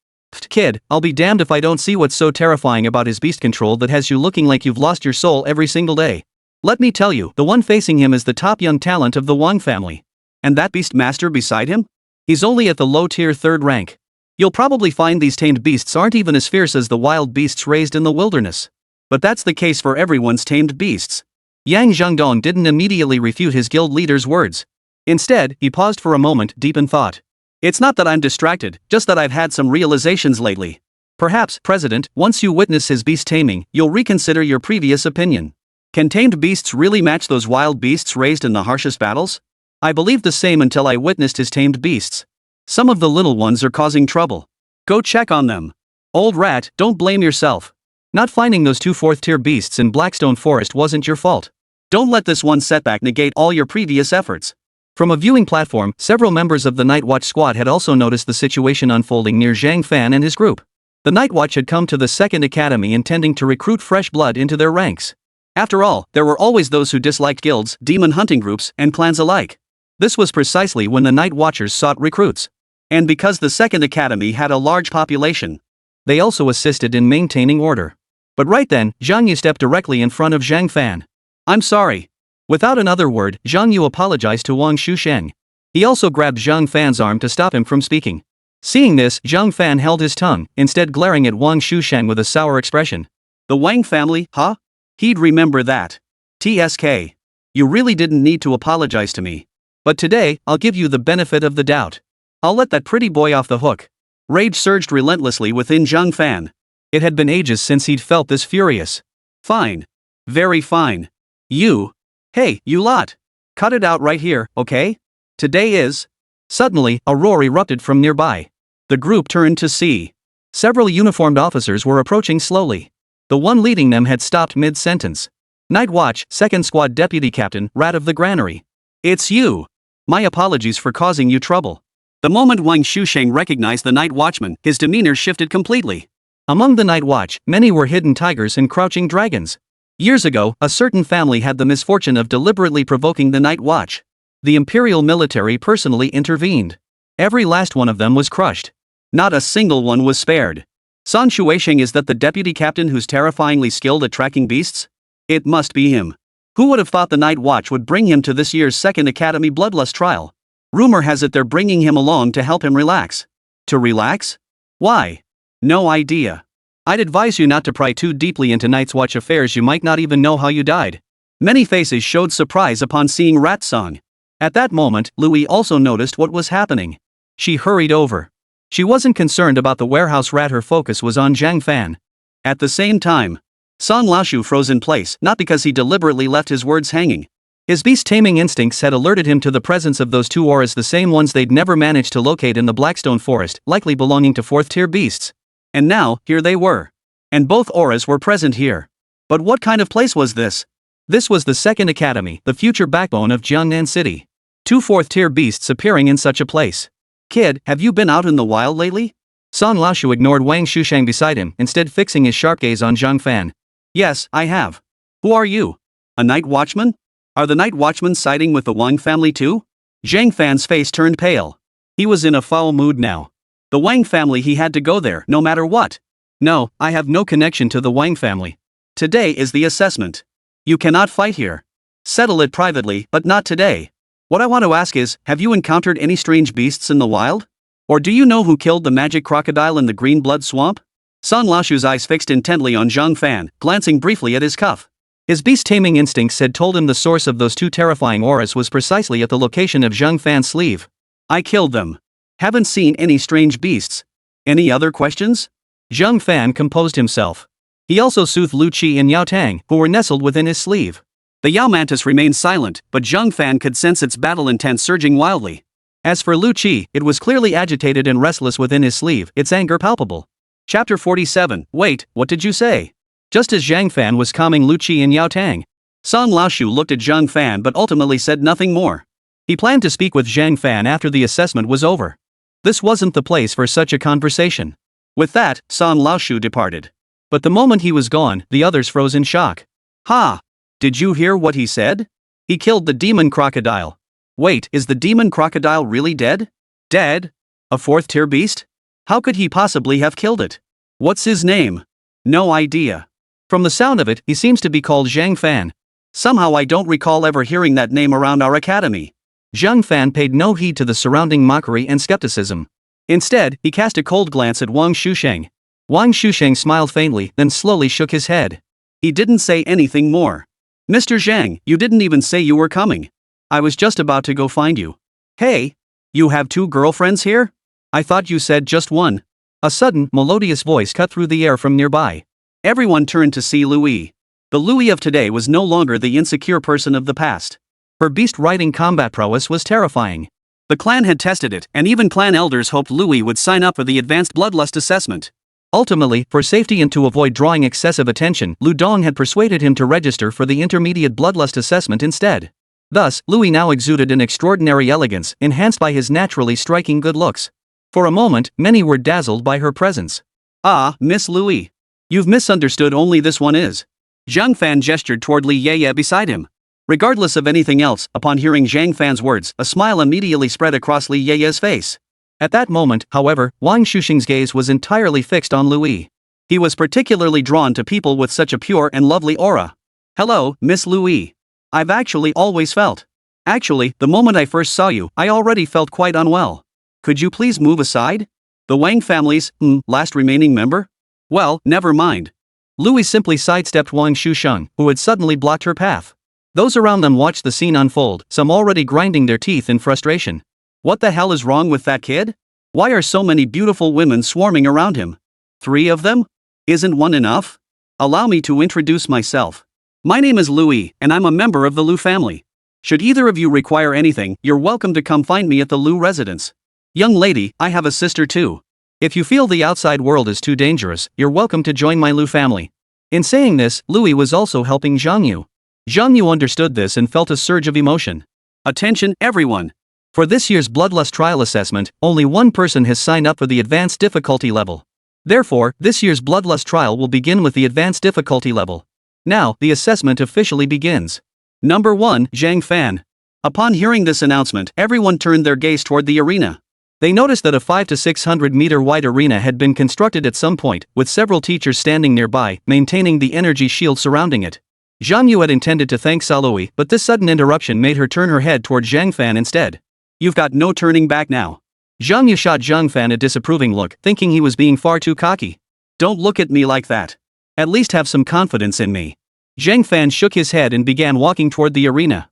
Kid, I'll be damned if I don't see what's so terrifying about his beast control that has you looking like you've lost your soul every single day. Let me tell you, the one facing him is the top young talent of the Wang family. And that beast master beside him? He's only at the low-tier 3rd rank. You'll probably find these tamed beasts aren't even as fierce as the wild beasts raised in the wilderness. But that's the case for everyone's tamed beasts. Yang Zhangdong didn't immediately refute his guild leader's words. Instead, he paused for a moment, deep in thought. It's not that I'm distracted, just that I've had some realizations lately. Perhaps, President, once you witness his beast taming, you'll reconsider your previous opinion. Can tamed beasts really match those wild beasts raised in the harshest battles? I believed the same until I witnessed his tamed beasts. Some of the little ones are causing trouble. Go check on them. Old rat, don't blame yourself. Not finding those 2 4th-tier beasts in Blackstone Forest wasn't your fault. Don't let this one setback negate all your previous efforts. From a viewing platform, several members of the Night Watch squad had also noticed the situation unfolding near Zhang Fan and his group. The Night Watch had come to the 2nd Academy intending to recruit fresh blood into their ranks. After all, there were always those who disliked guilds, demon hunting groups, and clans alike. This was precisely when the Night Watchers sought recruits. And because the second academy had a large population, they also assisted in maintaining order. But right then, Zhang Yu stepped directly in front of Zhang Fan. I'm sorry. Without another word, Zhang Yu apologized to Wang Shusheng. He also grabbed Zhang Fan's arm to stop him from speaking. Seeing this, Zhang Fan held his tongue, instead glaring at Wang Shusheng with a sour expression. The Wang family, huh? He'd remember that. TSK. You really didn't need to apologize to me. But today, I'll give you the benefit of the doubt. I'll let that pretty boy off the hook. Rage surged relentlessly within Zhang Fan. It had been ages since he'd felt this furious. Fine. Very fine. You. Hey, you lot. Cut it out right here, okay? Today is. Suddenly, a roar erupted from nearby. The group turned to see. Several uniformed officers were approaching slowly. The one leading them had stopped mid-sentence. Night Watch, 2nd Squad Deputy Captain, Rat of the Granary. It's you. My apologies for causing you trouble. The moment Wang Shusheng recognized the Night Watchman, his demeanor shifted completely. Among the Night Watch, many were hidden tigers and crouching dragons. Years ago, a certain family had the misfortune of deliberately provoking the Night Watch. The Imperial military personally intervened. Every last one of them was crushed. Not a single one was spared. San Shuisheng, is that the deputy captain who's terrifyingly skilled at tracking beasts? It must be him. Who would have thought the Night Watch would bring him to this year's 2nd Academy Bloodlust trial? Rumor has it they're bringing him along to help him relax. To relax? Why? No idea. I'd advise you not to pry too deeply into Night's Watch affairs. You might not even know how you died. Many faces showed surprise upon seeing Rat Song. At that moment, Louis also noticed what was happening. She hurried over. She wasn't concerned about the warehouse rat, her focus was on Zhang Fan. At the same time, San Laoshu froze in place, not because he deliberately left his words hanging. His beast-taming instincts had alerted him to the presence of those two auras, the same ones they'd never managed to locate in the Blackstone Forest, likely belonging to 4th-tier beasts. And now, here they were. And both auras were present here. But what kind of place was this? This was the 2nd Academy, the future backbone of Jiangnan City. 2 4th-tier beasts appearing in such a place. Kid, have you been out in the wild lately? San Laoshu ignored Wang Shusheng beside him, instead fixing his sharp gaze on Zhang Fan. Yes, I have. Who are you? A Night Watchman? Are the Night Watchmen siding with the Wang family too? Zhang Fan's face turned pale. He was in a foul mood now. The Wang family, he had to go there, no matter what. No, I have no connection to the Wang family. Today is the assessment. You cannot fight here. Settle it privately, but not today. What I want to ask is, have you encountered any strange beasts in the wild? Or do you know who killed the magic crocodile in the green blood swamp? San Laoshu's eyes fixed intently on Zhang Fan, glancing briefly at his cuff. His beast-taming instincts had told him the source of those 2 terrifying auras was precisely at the location of Zhang Fan's sleeve. I killed them. Haven't seen any strange beasts. Any other questions? Zhang Fan composed himself. He also soothed Lu Qi and Yao Tang, who were nestled within his sleeve. The Yao Mantis remained silent, but Zhang Fan could sense its battle intent surging wildly. As for Lu Qi, it was clearly agitated and restless within his sleeve, its anger palpable. Chapter 47. Wait, what did you say? Just as Zhang Fan was calming Lu Qi and Yao Tang, San Laoshu looked at Zhang Fan but ultimately said nothing more. He planned to speak with Zhang Fan after the assessment was over. This wasn't the place for such a conversation. With that, San Laoshu departed. But the moment he was gone, the others froze in shock. Ha! Did you hear what he said? He killed the demon crocodile. Wait, is the demon crocodile really dead? Dead? A 4th-tier beast? How could he possibly have killed it? What's his name? No idea. From the sound of it, he seems to be called Zhang Fan. Somehow I don't recall ever hearing that name around our academy. Zhang Fan paid no heed to the surrounding mockery and skepticism. Instead, he cast a cold glance at Wang Shusheng. Wang Shusheng smiled faintly, then slowly shook his head. He didn't say anything more. Mr. Zhang, you didn't even say you were coming. I was just about to go find you. Hey, you have 2 girlfriends here? I thought you said just one. A sudden, melodious voice cut through the air from nearby. Everyone turned to see Louis. The Louis of today was no longer the insecure person of the past. Her beast-riding combat prowess was terrifying. The clan had tested it, and even clan elders hoped Louis would sign up for the advanced bloodlust assessment. Ultimately, for safety and to avoid drawing excessive attention, Lu Dong had persuaded him to register for the intermediate bloodlust assessment instead. Thus, Louis now exuded an extraordinary elegance, enhanced by his naturally striking good looks. For a moment, many were dazzled by her presence. Ah, Miss Louis. You've misunderstood, only this one is. Zhang Fan gestured toward Li Yeye beside him. Regardless of anything else, upon hearing Zhang Fan's words, a smile immediately spread across Li Yeye's face. At that moment, however, Wang Shuxing's gaze was entirely fixed on Louis. He was particularly drawn to people with such a pure and lovely aura. "Hello, Miss Louis. I've actually always felt. Actually, the moment I first saw you, I already felt quite unwell. Could you please move aside? The Wang family's, last remaining member? Well, never mind." Louis simply sidestepped Wang Shusheng, who had suddenly blocked her path. Those around them watched the scene unfold, some already grinding their teeth in frustration. What the hell is wrong with that kid? Why are so many beautiful women swarming around him? 3 of them? Isn't one enough? Allow me to introduce myself. My name is Louis, and I'm a member of the Liu family. Should either of you require anything, you're welcome to come find me at the Liu residence. Young lady, I have a sister too. If you feel the outside world is too dangerous, you're welcome to join my Liu family. In saying this, Louis was also helping Zhang Yu. Zhang Yu understood this and felt a surge of emotion. Attention, everyone! For this year's Bloodlust Trial Assessment, only one person has signed up for the Advanced Difficulty level. Therefore, this year's Bloodlust Trial will begin with the Advanced Difficulty level. Now, the assessment officially begins. Number 1, Zhang Fan. Upon hearing this announcement, everyone turned their gaze toward the arena. They noticed that a 500 to 600 meter wide arena had been constructed at some point, with several teachers standing nearby, maintaining the energy shield surrounding it. Zhang Yu had intended to thank Salui, but this sudden interruption made her turn her head toward Zhang Fan instead. "You've got no turning back now." Zhang Yu shot Zhang Fan a disapproving look, thinking he was being far too cocky. "Don't look at me like that. At least have some confidence in me." Zhang Fan shook his head and began walking toward the arena.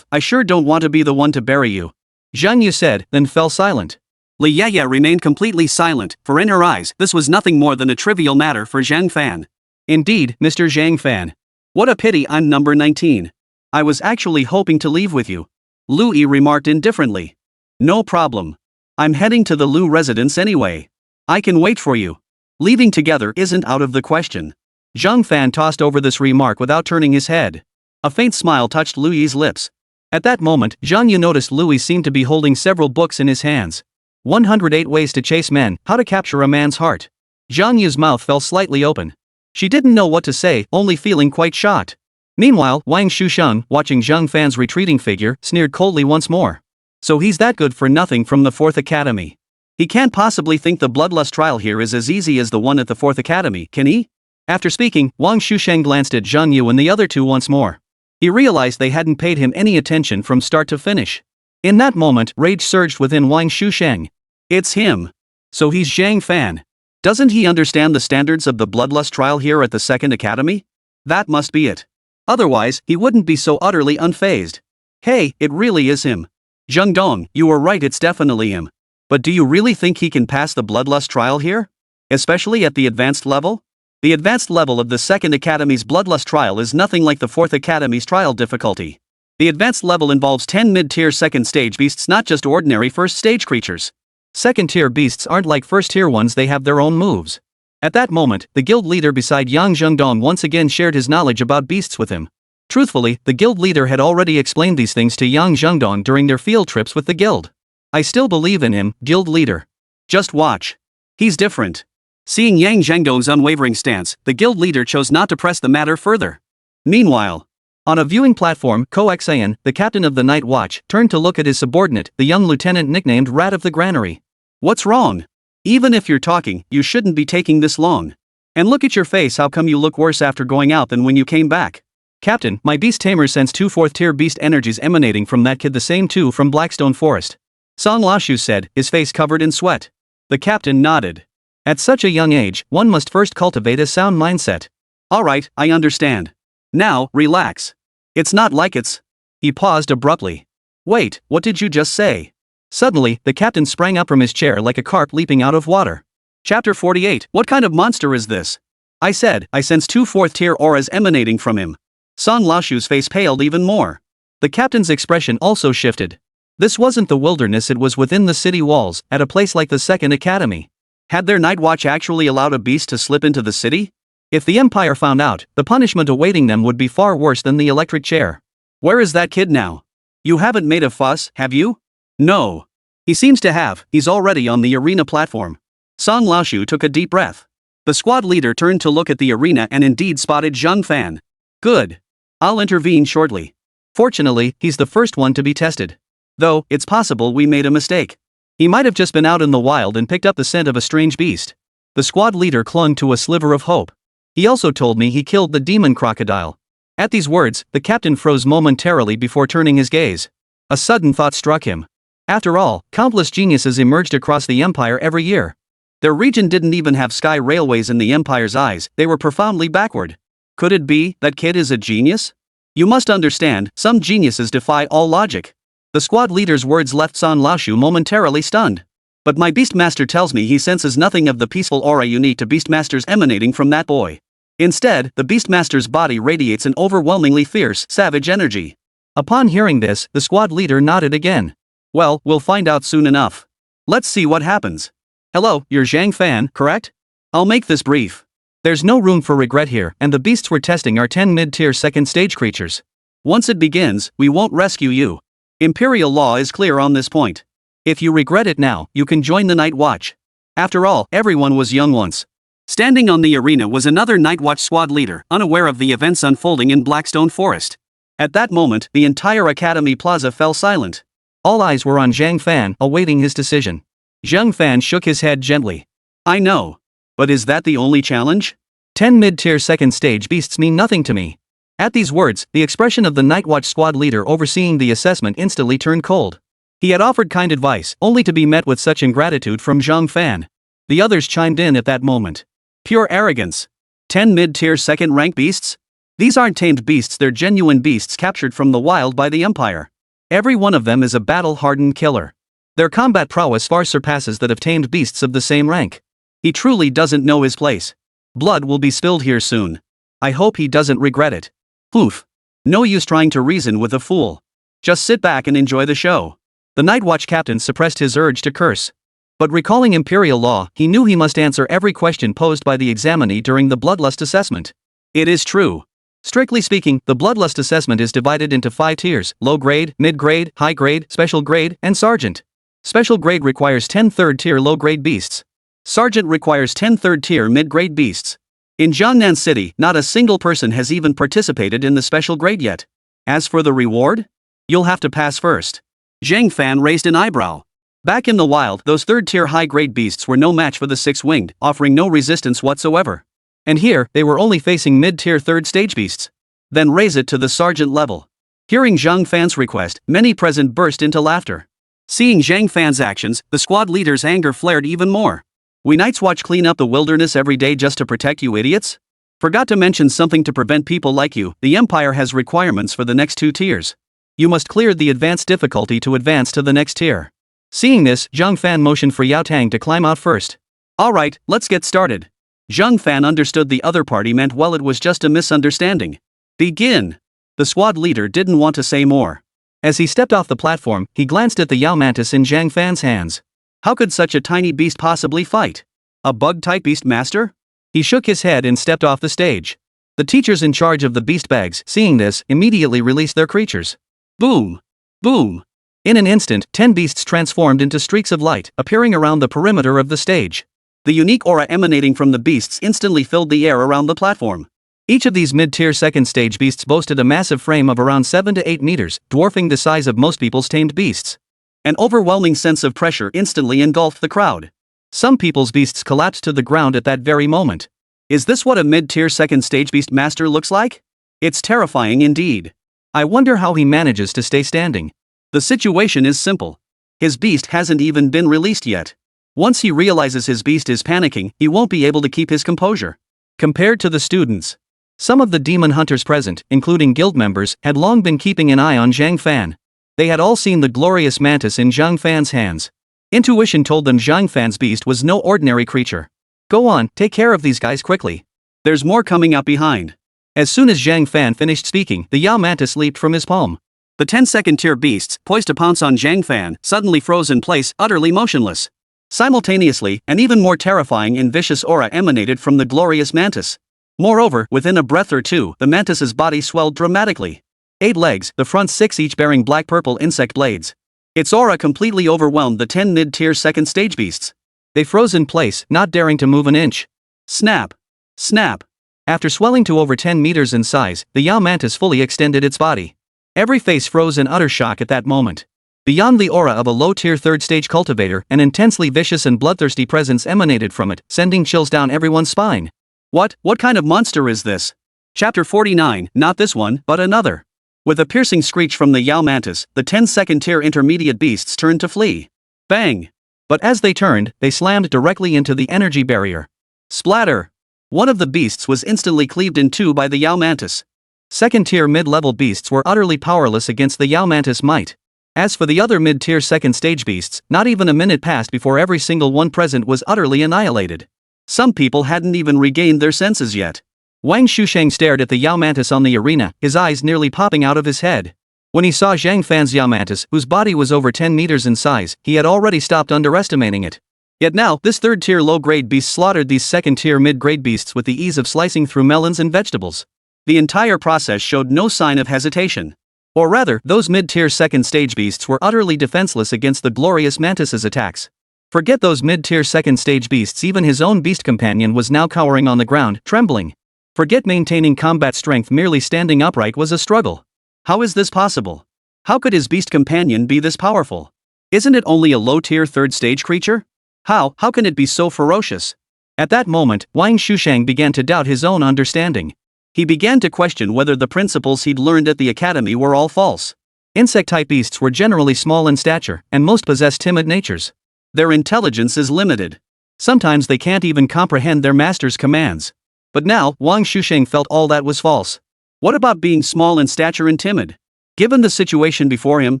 I sure don't want to be the one to bury you," Zhang Yu said, then fell silent. Li Yaya remained completely silent, for in her eyes, this was nothing more than a trivial matter for Zhang Fan. "Indeed, Mr. Zhang Fan. What a pity I'm number 19. I was actually hoping to leave with you," Louis remarked indifferently. "No problem. I'm heading to the Liu residence anyway. I can wait for you. Leaving together isn't out of the question." Zhang Fan tossed over this remark without turning his head. A faint smile touched Louis's lips. At that moment, Zhang Yu noticed Louis seemed to be holding several books in his hands. 108 Ways to Chase Men, How to Capture a Man's Heart. Zhang Yu's mouth fell slightly open. She didn't know what to say, only feeling quite shocked. Meanwhile, Wang Shusheng, watching Zhang Fan's retreating figure, sneered coldly once more. "So he's that good for nothing from the 4th Academy. He can't possibly think the Bloodlust trial here is as easy as the one at the 4th Academy, can he?" After speaking, Wang Shusheng glanced at Zhang Yu and the other two once more. He realized they hadn't paid him any attention from start to finish. In that moment, rage surged within Wang Shusheng. It's him. So he's Zhang Fan. Doesn't he understand the standards of the Bloodlust trial here at the 2nd Academy? That must be it. Otherwise, he wouldn't be so utterly unfazed. Hey, it really is him. Zheng Dong, you were right, it's definitely him. But do you really think he can pass the Bloodlust trial here? Especially at the advanced level? The advanced level of the 2nd Academy's Bloodlust trial is nothing like the 4th Academy's trial difficulty. The advanced level involves 10 mid-tier 2nd stage beasts, not just ordinary 1st stage creatures. 2nd tier beasts aren't like 1st tier ones, they have their own moves. At that moment, the guild leader beside Yang Zhengdong once again shared his knowledge about beasts with him. Truthfully, the guild leader had already explained these things to Yang Zhengdong during their field trips with the guild. I still believe in him, guild leader. Just watch. He's different. Seeing Yang Zhengdong's unwavering stance, the guild leader chose not to press the matter further. Meanwhile, on a viewing platform, Ko Xian, the captain of the night watch, turned to look at his subordinate, the young lieutenant nicknamed Rat of the Granary. What's wrong? Even if you're talking, you shouldn't be taking this long. And look at your face, how come you look worse after going out than when you came back? Captain, my beast tamer sends 2 4th tier beast energies emanating from that kid, the same 2 from Blackstone Forest. Song Lashu said, his face covered in sweat. The captain nodded. At such a young age, one must first cultivate a sound mindset. Alright, I understand. Now, relax. It's not like it's... He paused abruptly. Wait, what did you just say? Suddenly, the captain sprang up from his chair like a carp leaping out of water. Chapter 48, what kind of monster is this? I said, I sense 2 4th tier auras emanating from him. Song Lashu's face paled even more. The captain's expression also shifted. This wasn't the wilderness, it was within the city walls, at a place like the 2nd Academy. Had their night watch actually allowed a beast to slip into the city? If the Empire found out, the punishment awaiting them would be far worse than the electric chair. Where is that kid now? You haven't made a fuss, have you? No. He seems to have, he's already on the arena platform. Song Lashu took a deep breath. The squad leader turned to look at the arena and indeed spotted Zhang Fan. Good. I'll intervene shortly. Fortunately, he's the first one to be tested. Though, it's possible we made a mistake. He might have just been out in the wild and picked up the scent of a strange beast. The squad leader clung to a sliver of hope. He also told me he killed the demon crocodile. At these words, the captain froze momentarily before turning his gaze. A sudden thought struck him. After all, countless geniuses emerged across the empire every year. Their region didn't even have sky railways in the empire's eyes, they were profoundly backward. Could it be that kid is a genius? You must understand, some geniuses defy all logic. The squad leader's words left San Laoshu momentarily stunned. But my Beastmaster tells me he senses nothing of the peaceful aura unique to Beastmasters emanating from that boy. Instead, the Beastmaster's body radiates an overwhelmingly fierce, savage energy. Upon hearing this, the squad leader nodded again. Well, we'll find out soon enough. Let's see what happens. Hello, you're Zhang Fan, correct? I'll make this brief. There's no room for regret here, and the beasts we're testing are 10 mid-tier second stage creatures. Once it begins, we won't rescue you. Imperial law is clear on this point. If you regret it now, you can join the Night Watch. After all, everyone was young once. Standing on the arena was another Night Watch squad leader, unaware of the events unfolding in Blackstone Forest. At that moment, the entire Academy Plaza fell silent. All eyes were on Zhang Fan, awaiting his decision. Zhang Fan shook his head gently. I know. But is that the only challenge? 10 mid-tier second stage beasts mean nothing to me. At these words, the expression of the Night Watch squad leader overseeing the assessment instantly turned cold. He had offered kind advice, only to be met with such ingratitude from Zhang Fan. The others chimed in at that moment. Pure arrogance. 10 mid-tier second rank beasts? These aren't tamed beasts, they're genuine beasts captured from the wild by the Empire. Every one of them is a battle-hardened killer. Their combat prowess far surpasses that of tamed beasts of the same rank. He truly doesn't know his place. Blood will be spilled here soon. I hope he doesn't regret it. Oof. No use trying to reason with a fool. Just sit back and enjoy the show. The Night Watch captain suppressed his urge to curse. But recalling Imperial law, he knew he must answer every question posed by the examinee during the Bloodlust assessment. It is true. Strictly speaking, the Bloodlust assessment is divided into 5 tiers: low grade, mid grade, high grade, special grade, and sergeant. Special grade requires 10 third-tier low-grade beasts. Sergeant requires 10 third-tier mid-grade beasts. In Jiangnan City, not a single person has even participated in the special grade yet. As for the reward? You'll have to pass first. Zhang Fan raised an eyebrow. Back in the wild, those third-tier high-grade beasts were no match for the six-winged, offering no resistance whatsoever. And here, they were only facing mid-tier third-stage beasts. Then raise it to the sergeant level. Hearing Zhang Fan's request, many present burst into laughter. Seeing Zhang Fan's actions, the squad leader's anger flared even more. We Night's Watch clean up the wilderness every day just to protect you idiots? Forgot to mention something to prevent people like you. The Empire has requirements for the next 2 tiers. You must clear the advanced difficulty to advance to the next tier. Seeing this, Zhang Fan motioned for Yao Tang to climb out first. Alright, let's get started. Zhang Fan understood the other party meant well, it was just a misunderstanding. Begin. The squad leader didn't want to say more. As he stepped off the platform, he glanced at the Yao Mantis in Zhang Fan's hands. How could such a tiny beast possibly fight? A bug-type beast master? He shook his head and stepped off the stage. The teachers in charge of the beast bags, seeing this, immediately released their creatures. Boom! Boom! In an instant, 10 beasts transformed into streaks of light, appearing around the perimeter of the stage. The unique aura emanating from the beasts instantly filled the air around the platform. Each of these mid-tier second-stage beasts boasted a massive frame of around 7 to 8 meters, dwarfing the size of most people's tamed beasts. An overwhelming sense of pressure instantly engulfed the crowd. Some people's beasts collapsed to the ground at that very moment. Is this what a mid-tier second-stage beast master looks like? It's terrifying indeed. I wonder how he manages to stay standing. The situation is simple. His beast hasn't even been released yet. Once he realizes his beast is panicking, he won't be able to keep his composure. Compared to the students, some of the demon hunters present, including guild members, had long been keeping an eye on Zhang Fan. They had all seen the glorious mantis in Zhang Fan's hands. Intuition told them Zhang Fan's beast was no ordinary creature. Go on, take care of these guys quickly. There's more coming up behind. As soon as Zhang Fan finished speaking, the Yao Mantis leaped from his palm. The 10 second-tier beasts, poised to pounce on Zhang Fan, suddenly froze in place, utterly motionless. Simultaneously, an even more terrifying and vicious aura emanated from the glorious mantis. Moreover, within a breath or two, the mantis's body swelled dramatically. 8 legs, the front 6 each bearing black-purple insect blades. Its aura completely overwhelmed the 10 mid-tier second-stage beasts. They froze in place, not daring to move an inch. Snap! Snap! After swelling to over 10 meters in size, the Yao Mantis fully extended its body. Every face froze in utter shock at that moment. Beyond the aura of a low-tier third-stage cultivator, an intensely vicious and bloodthirsty presence emanated from it, sending chills down everyone's spine. What kind of monster is this? Chapter 49, not this one, but another. With a piercing screech from the Yao Mantis, the 10-second tier intermediate beasts turned to flee. Bang! But as they turned, they slammed directly into the energy barrier. Splatter! One of the beasts was instantly cleaved in two by the Yao Mantis. Second-tier mid-level beasts were utterly powerless against the Yao Mantis might. As for the other mid-tier second-stage beasts, not even a minute passed before every single one present was utterly annihilated. Some people hadn't even regained their senses yet. Wang Shusheng stared at the Yao Mantis on the arena, his eyes nearly popping out of his head. When he saw Zhang Fan's Yao Mantis, whose body was over 10 meters in size, he had already stopped underestimating it. Yet now, this third-tier low-grade beast slaughtered these second-tier mid-grade beasts with the ease of slicing through melons and vegetables. The entire process showed no sign of hesitation. Or rather, those mid-tier second-stage beasts were utterly defenseless against the glorious Mantis's attacks. Forget those mid-tier second-stage beasts, even his own beast companion was now cowering on the ground, trembling. Forget maintaining combat strength, merely standing upright was a struggle. How is this possible? How could his beast companion be this powerful? Isn't it only a low-tier third-stage creature? How can it be so ferocious? At that moment, Wang Shusheng began to doubt his own understanding. He began to question whether the principles he'd learned at the academy were all false. Insect-type beasts were generally small in stature, and most possessed timid natures. Their intelligence is limited. Sometimes they can't even comprehend their master's commands. But now, Wang Shusheng felt all that was false. What about being small in stature and timid? Given the situation before him,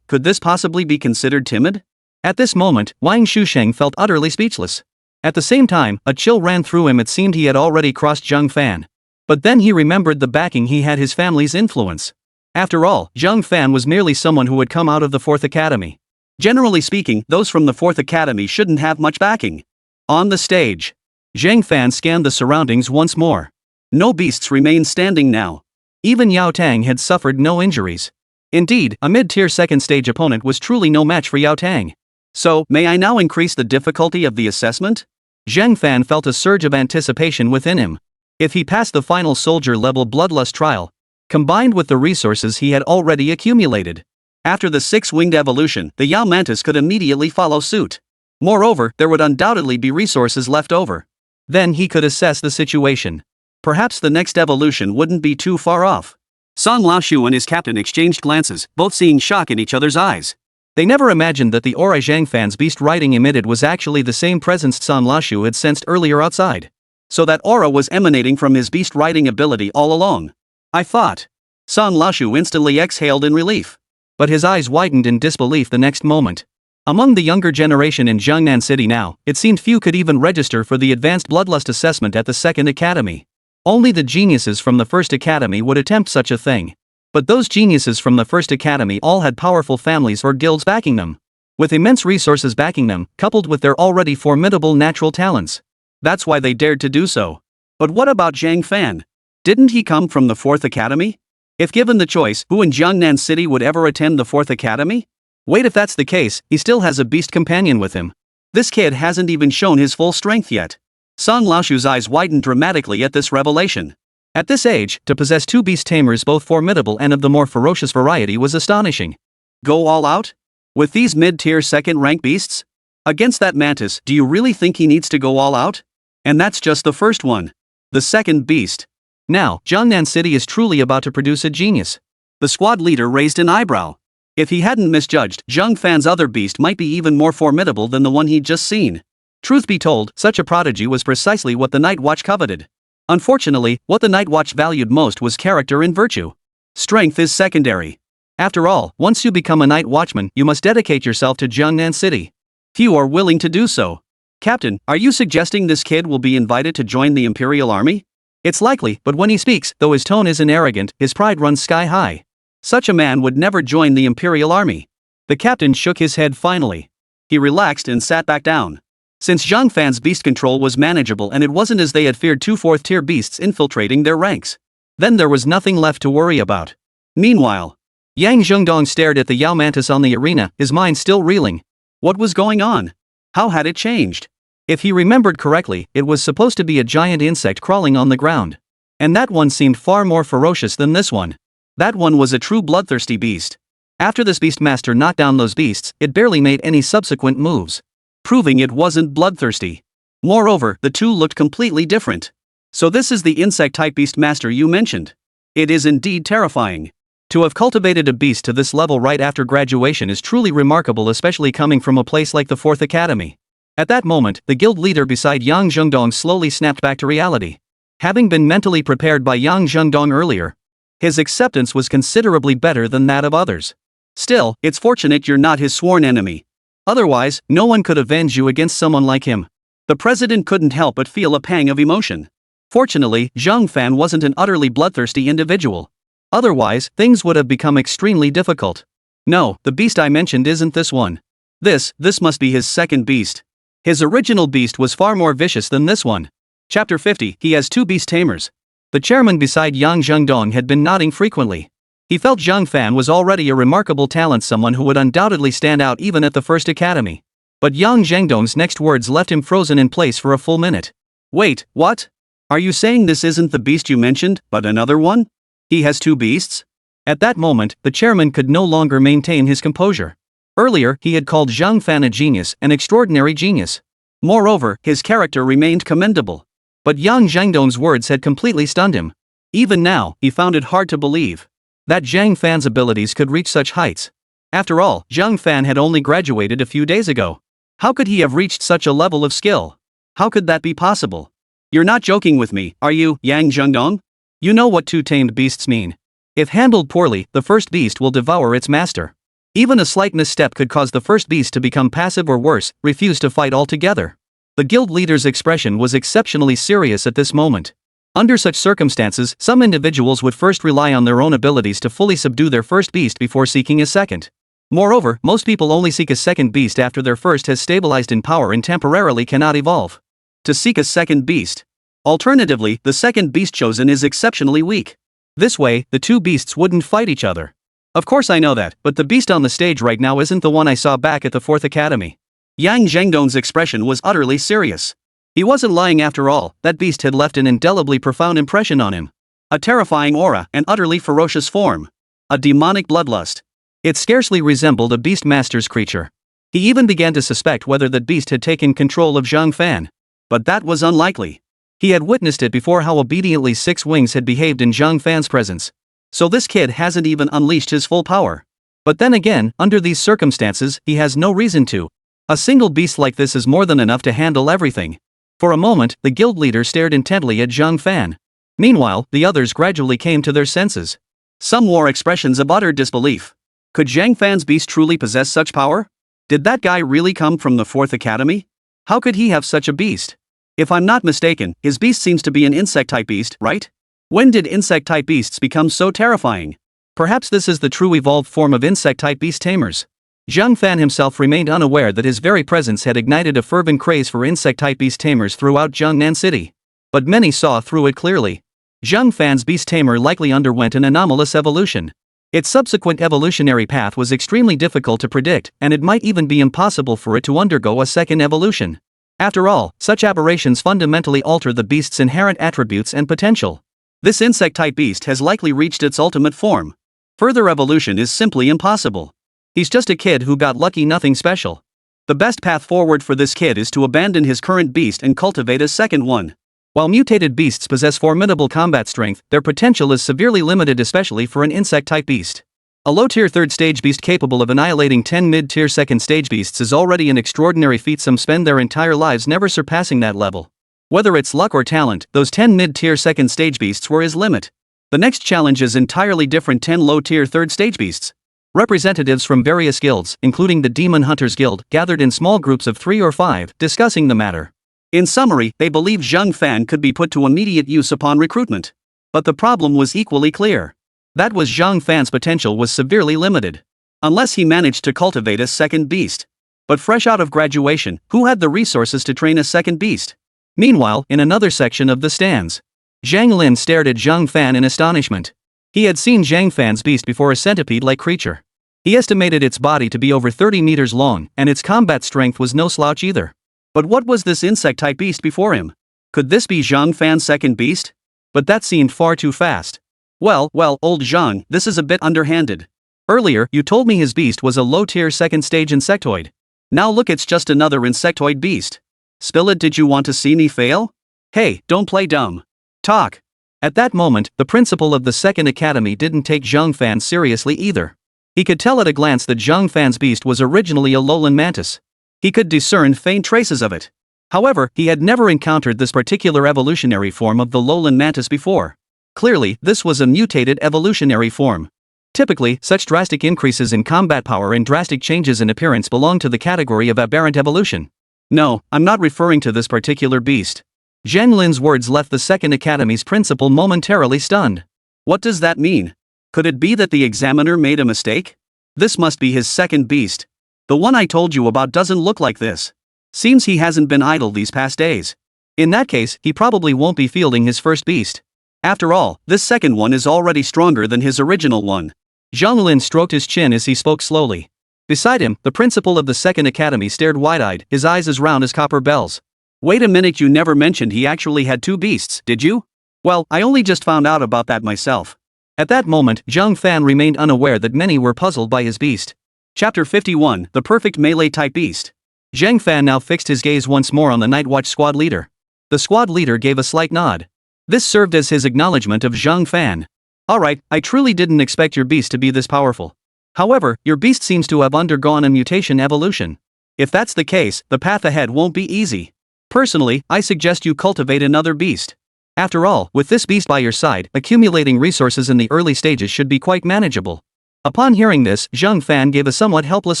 could this possibly be considered timid? At this moment, Wang Shusheng felt utterly speechless. At the same time, a chill ran through him. It seemed he had already crossed Zhang Fan. But then he remembered the backing he had, his family's influence. After all, Zhang Fan was merely someone who had come out of the 4th Academy. Generally speaking, those from the 4th Academy shouldn't have much backing. On the stage, Zhang Fan scanned the surroundings once more. No beasts remained standing now. Even Yao Tang had suffered no injuries. Indeed, a mid-tier second-stage opponent was truly no match for Yao Tang. So, may I now increase the difficulty of the assessment? Zhang Fan felt a surge of anticipation within him. If he passed the final soldier-level bloodlust trial, combined with the resources he had already accumulated, after the 6-winged evolution, the Yao Mantis could immediately follow suit. Moreover, there would undoubtedly be resources left over. Then he could assess the situation. Perhaps the next evolution wouldn't be too far off. Song Laoshu and his captain exchanged glances, both seeing shock in each other's eyes. They never imagined that the aura Zhang Fan's beast riding emitted was actually the same presence Song Laoshu had sensed earlier outside. So that aura was emanating from his beast riding ability all along. I thought. Song Laoshu instantly exhaled in relief. But his eyes widened in disbelief the next moment. Among the younger generation in Jiangnan City now, it seemed few could even register for the advanced bloodlust assessment at the 2nd Academy. Only the geniuses from the 1st Academy would attempt such a thing. But those geniuses from the 1st Academy all had powerful families or guilds backing them. With immense resources backing them, coupled with their already formidable natural talents. That's why they dared to do so. But what about Zhang Fan? Didn't he come from the 4th Academy? If given the choice, who in Jiangnan City would ever attend the 4th Academy? Wait, if that's the case, he still has a beast companion with him. This kid hasn't even shown his full strength yet. Song Laoshu's eyes widened dramatically at this revelation. At this age, to possess 2 beast tamers both formidable and of the more ferocious variety was astonishing. Go all out? With these mid-tier second-rank beasts? Against that mantis, do you really think he needs to go all out? And that's just the first one. The second beast. Now, Jiangnan City is truly about to produce a genius. The squad leader raised an eyebrow. If he hadn't misjudged, Zhang Fan's other beast might be even more formidable than the one he'd just seen. Truth be told, such a prodigy was precisely what the Night Watch coveted. Unfortunately, what the Night Watch valued most was character and virtue. Strength is secondary. After all, once you become a night watchman, you must dedicate yourself to Jiangnan City. Few are willing to do so. Captain, are you suggesting this kid will be invited to join the Imperial Army? It's likely, but when he speaks, though his tone isn't arrogant, his pride runs sky high. Such a man would never join the Imperial Army. The captain shook his head finally. He relaxed and sat back down. Since Zhang Fan's beast control was manageable and it wasn't as they had feared 2 4th-tier beasts infiltrating their ranks, then there was nothing left to worry about. Meanwhile, Yang Zhengdong stared at the Yao Mantis on the arena, his mind still reeling. What was going on? How had it changed? If he remembered correctly, it was supposed to be a giant insect crawling on the ground. And that one seemed far more ferocious than this one. That one was a true bloodthirsty beast. After this Beastmaster knocked down those beasts, it barely made any subsequent moves, proving it wasn't bloodthirsty. Moreover, the two looked completely different. So this is the insect-type Beastmaster you mentioned. It is indeed terrifying. To have cultivated a beast to this level right after graduation is truly remarkable, especially coming from a place like the 4th Academy. At that moment, the guild leader beside Yang Zhengdong slowly snapped back to reality. Having been mentally prepared by Yang Zhengdong earlier, his acceptance was considerably better than that of others. Still, it's fortunate you're not his sworn enemy. Otherwise, no one could avenge you against someone like him. The president couldn't help but feel a pang of emotion. Fortunately, Zhang Fan wasn't an utterly bloodthirsty individual. Otherwise, things would have become extremely difficult. No, the beast I mentioned isn't this one. This must be his second beast. His original beast was far more vicious than this one. Chapter 50, he has two beast tamers. The chairman beside Yang Zhengdong had been nodding frequently. He felt Zhang Fan was already a remarkable talent, someone who would undoubtedly stand out even at the 1st Academy. But Yang Zhengdong's next words left him frozen in place for a full minute. Wait, what? Are you saying this isn't the beast you mentioned, but another one? He has two beasts? At that moment, the chairman could no longer maintain his composure. Earlier, he had called Zhang Fan a genius, an extraordinary genius. Moreover, his character remained commendable. But Yang Zhengdong's words had completely stunned him. Even now, he found it hard to believe that Zhang Fan's abilities could reach such heights. After all, Zhang Fan had only graduated a few days ago. How could he have reached such a level of skill? How could that be possible? You're not joking with me, are you, Yang Zhengdong? You know what two tamed beasts mean. If handled poorly, the first beast will devour its master. Even a slight misstep could cause the first beast to become passive or worse, refuse to fight altogether. The guild leader's expression was exceptionally serious at this moment. Under such circumstances, some individuals would first rely on their own abilities to fully subdue their first beast before seeking a second. Moreover, most people only seek a second beast after their first has stabilized in power and temporarily cannot evolve. To seek a second beast. Alternatively, the second beast chosen is exceptionally weak. This way, the two beasts wouldn't fight each other. Of course I know that, but the beast on the stage right now isn't the one I saw back at the 4th Academy. Yang Zhengdong's expression was utterly serious. He wasn't lying after all, that beast had left an indelibly profound impression on him. A terrifying aura, an utterly ferocious form. A demonic bloodlust. It scarcely resembled a Beastmaster's creature. He even began to suspect whether that beast had taken control of Zhang Fan. But that was unlikely. He had witnessed it before how obediently Six Wings had behaved in Zhang Fan's presence. So this kid hasn't even unleashed his full power. But then again, under these circumstances, he has no reason to. A single beast like this is more than enough to handle everything. For a moment, the guild leader stared intently at Zhang Fan. Meanwhile, the others gradually came to their senses. Some wore expressions of utter disbelief. Could Zhang Fan's beast truly possess such power? Did that guy really come from the 4th Academy? How could he have such a beast? If I'm not mistaken, his beast seems to be an insect-type beast, right? When did insect-type beasts become so terrifying? Perhaps this is the true evolved form of insect-type beast tamers. Zhang Fan himself remained unaware that his very presence had ignited a fervent craze for insect-type beast tamers throughout Jiangnan City. But many saw through it clearly. Zhang Fan's beast tamer likely underwent an anomalous evolution. Its subsequent evolutionary path was extremely difficult to predict, and it might even be impossible for it to undergo a second evolution. After all, such aberrations fundamentally alter the beast's inherent attributes and potential. This insect-type beast has likely reached its ultimate form. Further evolution is simply impossible. He's just a kid who got lucky, nothing special. The best path forward for this kid is to abandon his current beast and cultivate a second one. While mutated beasts possess formidable combat strength, their potential is severely limited, especially for an insect-type beast. A low-tier 3rd stage beast capable of annihilating 10 mid-tier 2nd stage beasts is already an extraordinary feat. Some spend their entire lives never surpassing that level. Whether it's luck or talent, those 10 mid-tier 2nd stage beasts were his limit. The next challenge is entirely different: 10 low-tier 3rd stage beasts. Representatives from various guilds, including the Demon Hunters Guild, gathered in small groups of 3 or 5, discussing the matter. In summary, they believe Zhang Fan could be put to immediate use upon recruitment. But the problem was equally clear. That was Zhang Fan's potential was severely limited. Unless he managed to cultivate a second beast. But fresh out of graduation, who had the resources to train a second beast? Meanwhile, in another section of the stands, Zhang Lin stared at Zhang Fan in astonishment. He had seen Zhang Fan's beast before, a centipede-like creature. He estimated its body to be over 30 meters long, and its combat strength was no slouch either. But what was this insect-type beast before him? Could this be Zhang Fan's second beast? But that seemed far too fast. Well, old Zhang, this is a bit underhanded. Earlier, you told me his beast was a low-tier second-stage insectoid. Now look, it's just another insectoid beast. Spill it, did you want to see me fail? Hey, don't play dumb. Talk. At that moment, the principal of the second academy didn't take Zhang Fan seriously either. He could tell at a glance that Zhang Fan's beast was originally a lowland mantis. He could discern faint traces of it. However, he had never encountered this particular evolutionary form of the lowland mantis before. Clearly, this was a mutated evolutionary form. Typically, such drastic increases in combat power and drastic changes in appearance belong to the category of aberrant evolution. No, I'm not referring to this particular beast. Zhang Lin's words left the second academy's principal momentarily stunned. What does that mean? Could it be that the examiner made a mistake? This must be his second beast. The one I told you about doesn't look like this. Seems he hasn't been idle these past days. In that case, he probably won't be fielding his first beast. After all, this second one is already stronger than his original one. Zhang Lin stroked his chin as he spoke slowly. Beside him, the principal of the second academy stared wide-eyed, his eyes as round as copper bells. Wait a minute, you never mentioned he actually had two beasts, did you? Well, I only just found out about that myself. At that moment, Zhang Fan remained unaware that many were puzzled by his beast. Chapter 51, The Perfect Melee-Type Beast. Zhang Fan now fixed his gaze once more on the Night Watch squad leader. The squad leader gave a slight nod. This served as his acknowledgement of Zhang Fan. Alright, I truly didn't expect your beast to be this powerful. However, your beast seems to have undergone a mutation evolution. If that's the case, the path ahead won't be easy. Personally, I suggest you cultivate another beast. After all, with this beast by your side, accumulating resources in the early stages should be quite manageable. Upon hearing this, Zhang Fan gave a somewhat helpless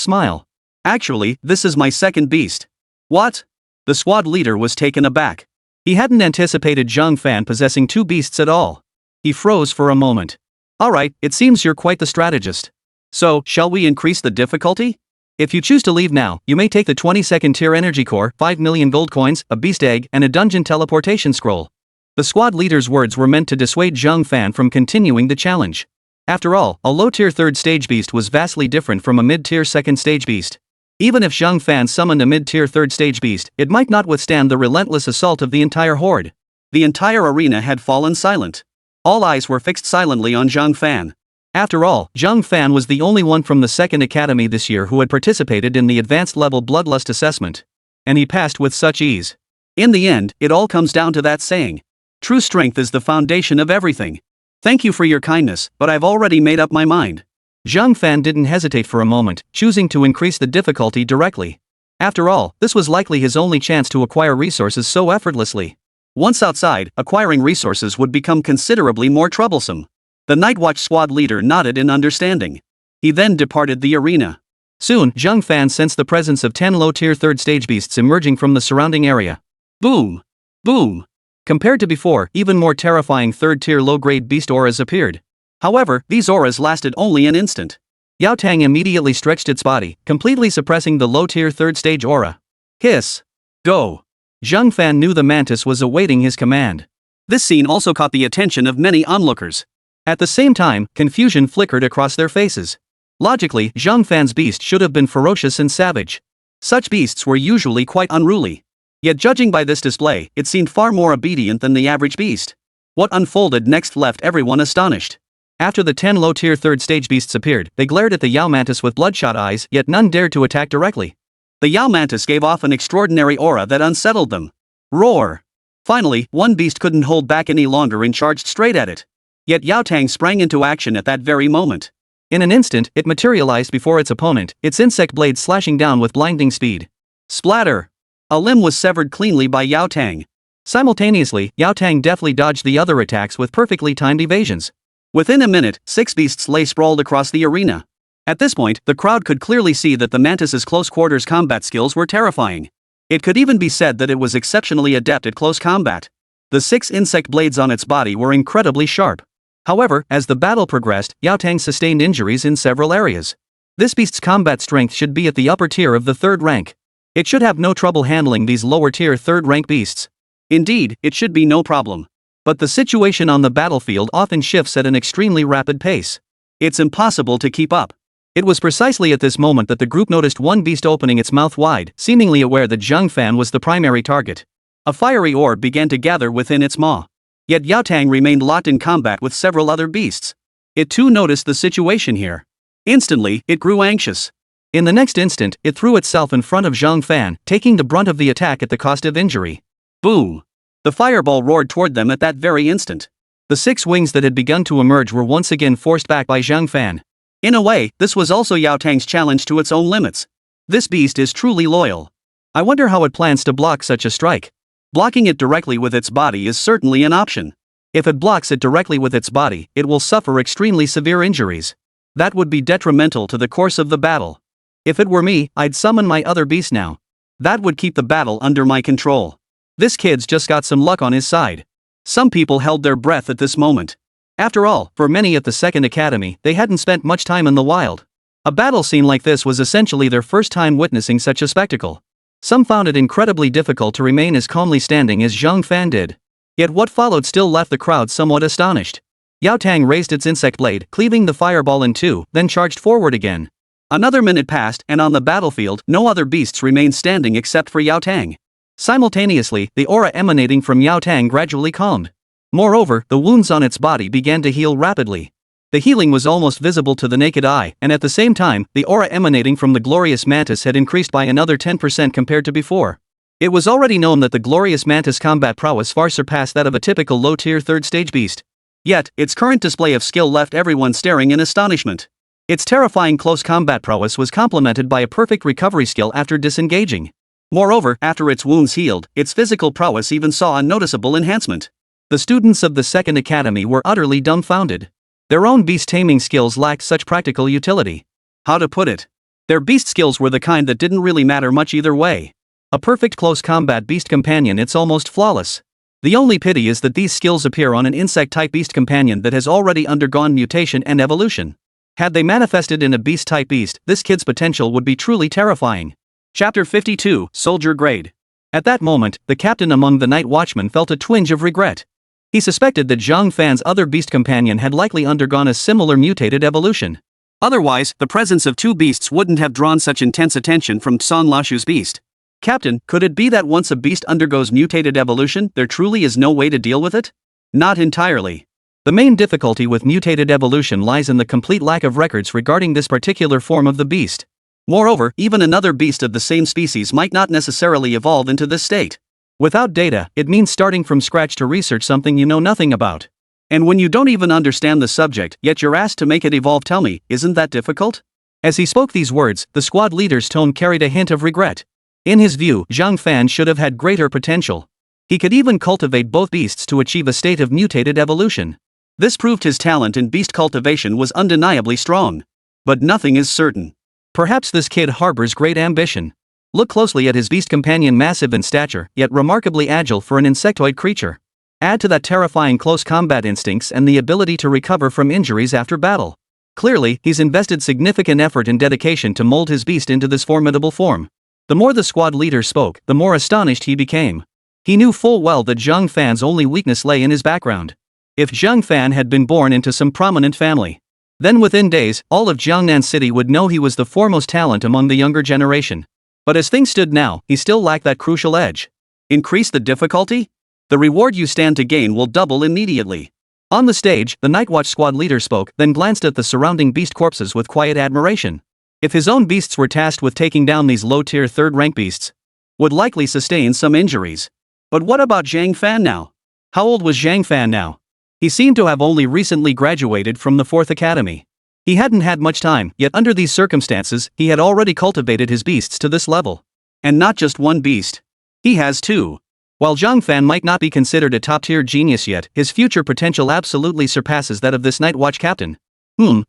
smile. Actually, this is my second beast. What? The squad leader was taken aback. He hadn't anticipated Zhang Fan possessing two beasts at all. He froze for a moment. Alright, it seems you're quite the strategist. So, shall we increase the difficulty? If you choose to leave now, you may take the 22nd tier energy core, 5 million gold coins, a beast egg, and a dungeon teleportation scroll. The squad leader's words were meant to dissuade Zhang Fan from continuing the challenge. After all, a low-tier third-stage beast was vastly different from a mid-tier second-stage beast. Even if Zhang Fan summoned a mid-tier third-stage beast, it might not withstand the relentless assault of the entire horde. The entire arena had fallen silent. All eyes were fixed silently on Zhang Fan. After all, Zhang Fan was the only one from the second academy this year who had participated in the advanced level bloodlust assessment. And he passed with such ease. In the end, it all comes down to that saying. True strength is the foundation of everything. Thank you for your kindness, but I've already made up my mind. Zhang Fan didn't hesitate for a moment, choosing to increase the difficulty directly. After all, this was likely his only chance to acquire resources so effortlessly. Once outside, acquiring resources would become considerably more troublesome. The Night Watch squad leader nodded in understanding. He then departed the arena. Soon, Zhang Fan sensed the presence of 10 low-tier third-stage beasts emerging from the surrounding area. Boom! Boom! Compared to before, even more terrifying third-tier low-grade beast auras appeared. However, these auras lasted only an instant. Yao Tang immediately stretched its body, completely suppressing the low-tier third-stage aura. Hiss! Go! Zhang Fan knew the mantis was awaiting his command. This scene also caught the attention of many onlookers. At the same time, confusion flickered across their faces. Logically, Zhang Fan's beast should have been ferocious and savage. Such beasts were usually quite unruly. Yet judging by this display, it seemed far more obedient than the average beast. What unfolded next left everyone astonished. After the 10 low-tier third-stage beasts appeared, they glared at the Yao Mantis with bloodshot eyes, yet none dared to attack directly. The Yao Mantis gave off an extraordinary aura that unsettled them. Roar! Finally, one beast couldn't hold back any longer and charged straight at it. Yet Yao Tang sprang into action at that very moment. In an instant, it materialized before its opponent, its insect blade slashing down with blinding speed. Splatter! A limb was severed cleanly by Yao Tang. Simultaneously, Yao Tang deftly dodged the other attacks with perfectly timed evasions. Within a minute, 6 beasts lay sprawled across the arena. At this point, the crowd could clearly see that the mantis's close-quarters combat skills were terrifying. It could even be said that it was exceptionally adept at close combat. The 6 insect blades on its body were incredibly sharp. However, as the battle progressed, Yao Tang sustained injuries in several areas. This beast's combat strength should be at the upper tier of the 3rd rank. It should have no trouble handling these lower-tier 3rd rank beasts. Indeed, it should be no problem. But the situation on the battlefield often shifts at an extremely rapid pace. It's impossible to keep up. It was precisely at this moment that the group noticed one beast opening its mouth wide, seemingly aware that Zhang Fan was the primary target. A fiery orb began to gather within its maw. Yet Yao Tang remained locked in combat with several other beasts. It too noticed the situation here. Instantly, it grew anxious. In the next instant, it threw itself in front of Zhang Fan, taking the brunt of the attack at the cost of injury. Boom! The fireball roared toward them at that very instant. The 6 wings that had begun to emerge were once again forced back by Zhang Fan. In a way, this was also Yao Tang's challenge to its own limits. This beast is truly loyal. I wonder how it plans to block such a strike. Blocking it directly with its body is certainly an option. If it blocks it directly with its body, it will suffer extremely severe injuries. That would be detrimental to the course of the battle. If it were me, I'd summon my other beast now. That would keep the battle under my control. This kid's just got some luck on his side. Some people held their breath at this moment. After all, for many at the Second Academy, they hadn't spent much time in the wild. A battle scene like this was essentially their first time witnessing such a spectacle. Some found it incredibly difficult to remain as calmly standing as Zhang Fan did. Yet what followed still left the crowd somewhat astonished. Yao Tang raised its insect blade, cleaving the fireball in two, then charged forward again. Another minute passed, and on the battlefield, no other beasts remained standing except for Yao Tang. Simultaneously, the aura emanating from Yao Tang gradually calmed. Moreover, the wounds on its body began to heal rapidly. The healing was almost visible to the naked eye, and at the same time, the aura emanating from the glorious mantis had increased by another 10% compared to before. It was already known that the glorious mantis combat prowess far surpassed that of a typical low-tier third-stage beast. Yet, its current display of skill left everyone staring in astonishment. Its terrifying close combat prowess was complemented by a perfect recovery skill after disengaging. Moreover, after its wounds healed, its physical prowess even saw a noticeable enhancement. The students of the Second Academy were utterly dumbfounded. Their own beast-taming skills lacked such practical utility. How to put it? Their beast skills were the kind that didn't really matter much either way. A perfect close combat beast companion, it's almost flawless. The only pity is that these skills appear on an insect-type beast companion that has already undergone mutation and evolution. Had they manifested in a beast-type beast, this kid's potential would be truly terrifying. Chapter 52, Soldier Grade. At that moment, the captain among the night watchmen felt a twinge of regret. He suspected that Zhang Fan's other beast companion had likely undergone a similar mutated evolution. Otherwise, the presence of 2 beasts wouldn't have drawn such intense attention from San Lashu's beast. Captain, could it be that once a beast undergoes mutated evolution, there truly is no way to deal with it? Not entirely. The main difficulty with mutated evolution lies in the complete lack of records regarding this particular form of the beast. Moreover, even another beast of the same species might not necessarily evolve into this state. Without data, it means starting from scratch to research something you know nothing about. And when you don't even understand the subject, yet you're asked to make it evolve, tell me, isn't that difficult? As he spoke these words, the squad leader's tone carried a hint of regret. In his view, Zhang Fan should have had greater potential. He could even cultivate both beasts to achieve a state of mutated evolution. This proved his talent in beast cultivation was undeniably strong. But nothing is certain. Perhaps this kid harbors great ambition. Look closely at his beast companion, massive in stature, yet remarkably agile for an insectoid creature. Add to that terrifying close combat instincts and the ability to recover from injuries after battle. Clearly, he's invested significant effort and dedication to mold his beast into this formidable form. The more the squad leader spoke, the more astonished he became. He knew full well that Zhang Fan's only weakness lay in his background. If Zhang Fan had been born into some prominent family, then within days, all of Jiangnan City would know he was the foremost talent among the younger generation. But as things stood now, he still lacked that crucial edge. Increase the difficulty? The reward you stand to gain will double immediately. On the stage, the Nightwatch squad leader spoke, then glanced at the surrounding beast corpses with quiet admiration. If his own beasts were tasked with taking down these low-tier third-rank beasts, would likely sustain some injuries. But what about Zhang Fan now? How old was Zhang Fan now? He seemed to have only recently graduated from the 4th Academy. He hadn't had much time, yet under these circumstances, he had already cultivated his beasts to this level. And not just one beast. He has 2. While Zhang Fan might not be considered a top-tier genius yet, his future potential absolutely surpasses that of this Nightwatch captain.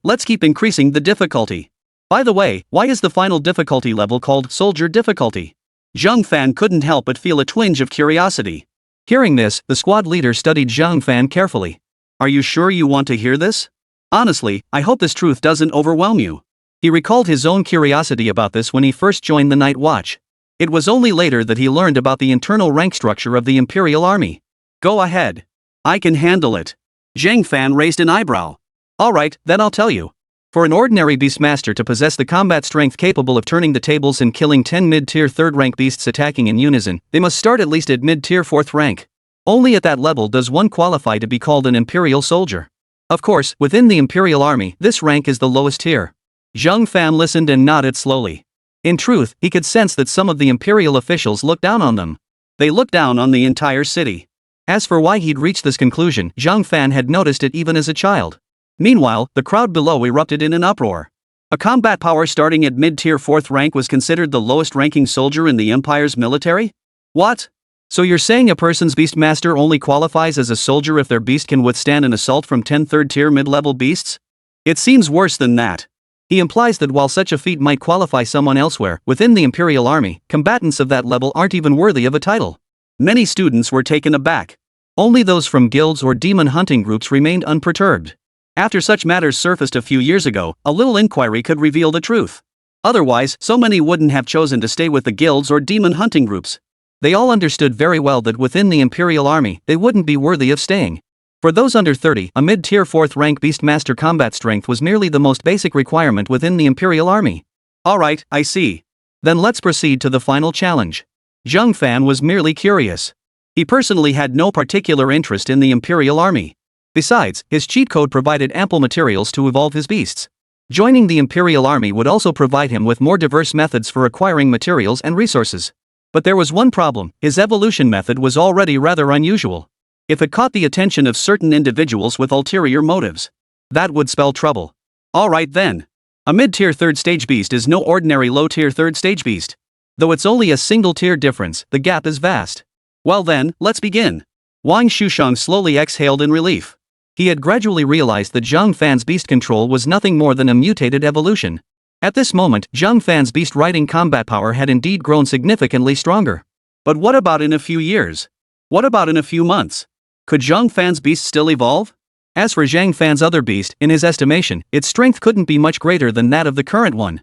Let's keep increasing the difficulty. By the way, why is the final difficulty level called Soldier Difficulty? Zhang Fan couldn't help but feel a twinge of curiosity. Hearing this, the squad leader studied Zhang Fan carefully. Are you sure you want to hear this? Honestly, I hope this truth doesn't overwhelm you. He recalled his own curiosity about this when he first joined the Night Watch. It was only later that he learned about the internal rank structure of the Imperial Army. Go ahead. I can handle it. Zhang Fan raised an eyebrow. Alright, then I'll tell you. For an ordinary beastmaster to possess the combat strength capable of turning the tables and killing 10 mid-tier 3rd rank beasts attacking in unison, they must start at least at mid-tier 4th rank. Only at that level does one qualify to be called an Imperial soldier. Of course, within the Imperial Army, this rank is the lowest tier. Zhang Fan listened and nodded slowly. In truth, he could sense that some of the imperial officials looked down on them. They looked down on the entire city. As for why he'd reached this conclusion, Zhang Fan had noticed it even as a child. Meanwhile, the crowd below erupted in an uproar. A combat power starting at mid-tier 4th rank was considered the lowest-ranking soldier in the Empire's military? What? So you're saying a person's beastmaster only qualifies as a soldier if their beast can withstand an assault from 10 third-tier mid-level beasts? It seems worse than that. He implies that while such a feat might qualify someone elsewhere, within the Imperial Army, combatants of that level aren't even worthy of a title. Many students were taken aback. Only those from guilds or demon hunting groups remained unperturbed. After such matters surfaced a few years ago, a little inquiry could reveal the truth. Otherwise, so many wouldn't have chosen to stay with the guilds or demon hunting groups. They all understood very well that within the Imperial Army, they wouldn't be worthy of staying. For those under 30, a mid-tier 4th rank Beastmaster combat strength was merely the most basic requirement within the Imperial Army. Alright, I see. Then let's proceed to the final challenge. Zhang Fan was merely curious. He personally had no particular interest in the Imperial Army. Besides, his cheat code provided ample materials to evolve his beasts. Joining the Imperial Army would also provide him with more diverse methods for acquiring materials and resources. But there was one problem: his evolution method was already rather unusual. If it caught the attention of certain individuals with ulterior motives, that would spell trouble. Alright then. A mid-tier 3rd stage beast is no ordinary low-tier 3rd stage beast. Though it's only a single-tier difference, the gap is vast. Well then, let's begin. Wang Shusheng slowly exhaled in relief. He had gradually realized that Zhang Fan's beast control was nothing more than a mutated evolution. At this moment, Zhang Fan's beast-riding combat power had indeed grown significantly stronger. But what about in a few years? What about in a few months? Could Zhang Fan's beast still evolve? As for Zhang Fan's other beast, in his estimation, its strength couldn't be much greater than that of the current one.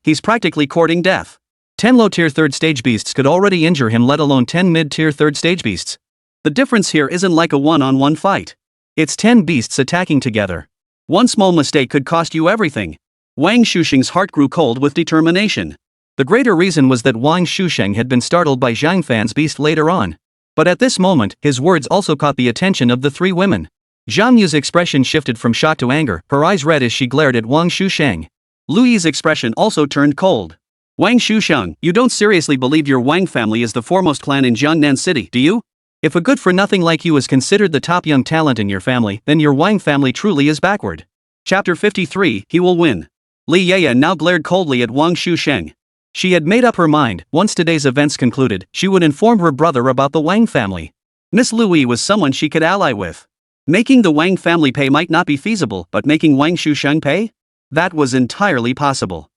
He's practically courting death. 10 low-tier 3rd stage beasts could already injure him, let alone 10 mid-tier 3rd stage beasts. The difference here isn't like a one-on-one fight. It's 10 beasts attacking together. One small mistake could cost you everything. Wang Shusheng's heart grew cold with determination. The greater reason was that Wang Shusheng had been startled by Zhang Fan's beast later on. But at this moment, his words also caught the attention of the three women. Zhang Yu's expression shifted from shock to anger, her eyes red as she glared at Wang Shusheng. Lu Yi's expression also turned cold. Wang Shusheng, you don't seriously believe your Wang family is the foremost clan in Jiangnan City, do you? If a good-for-nothing like you is considered the top young talent in your family, then your Wang family truly is backward. Chapter 53, He Will Win. Li Yaya now glared coldly at Wang Shusheng. She had made up her mind, once today's events concluded, she would inform her brother about the Wang family. Miss Lu Yi was someone she could ally with. Making the Wang family pay might not be feasible, but making Wang Shusheng pay? That was entirely possible.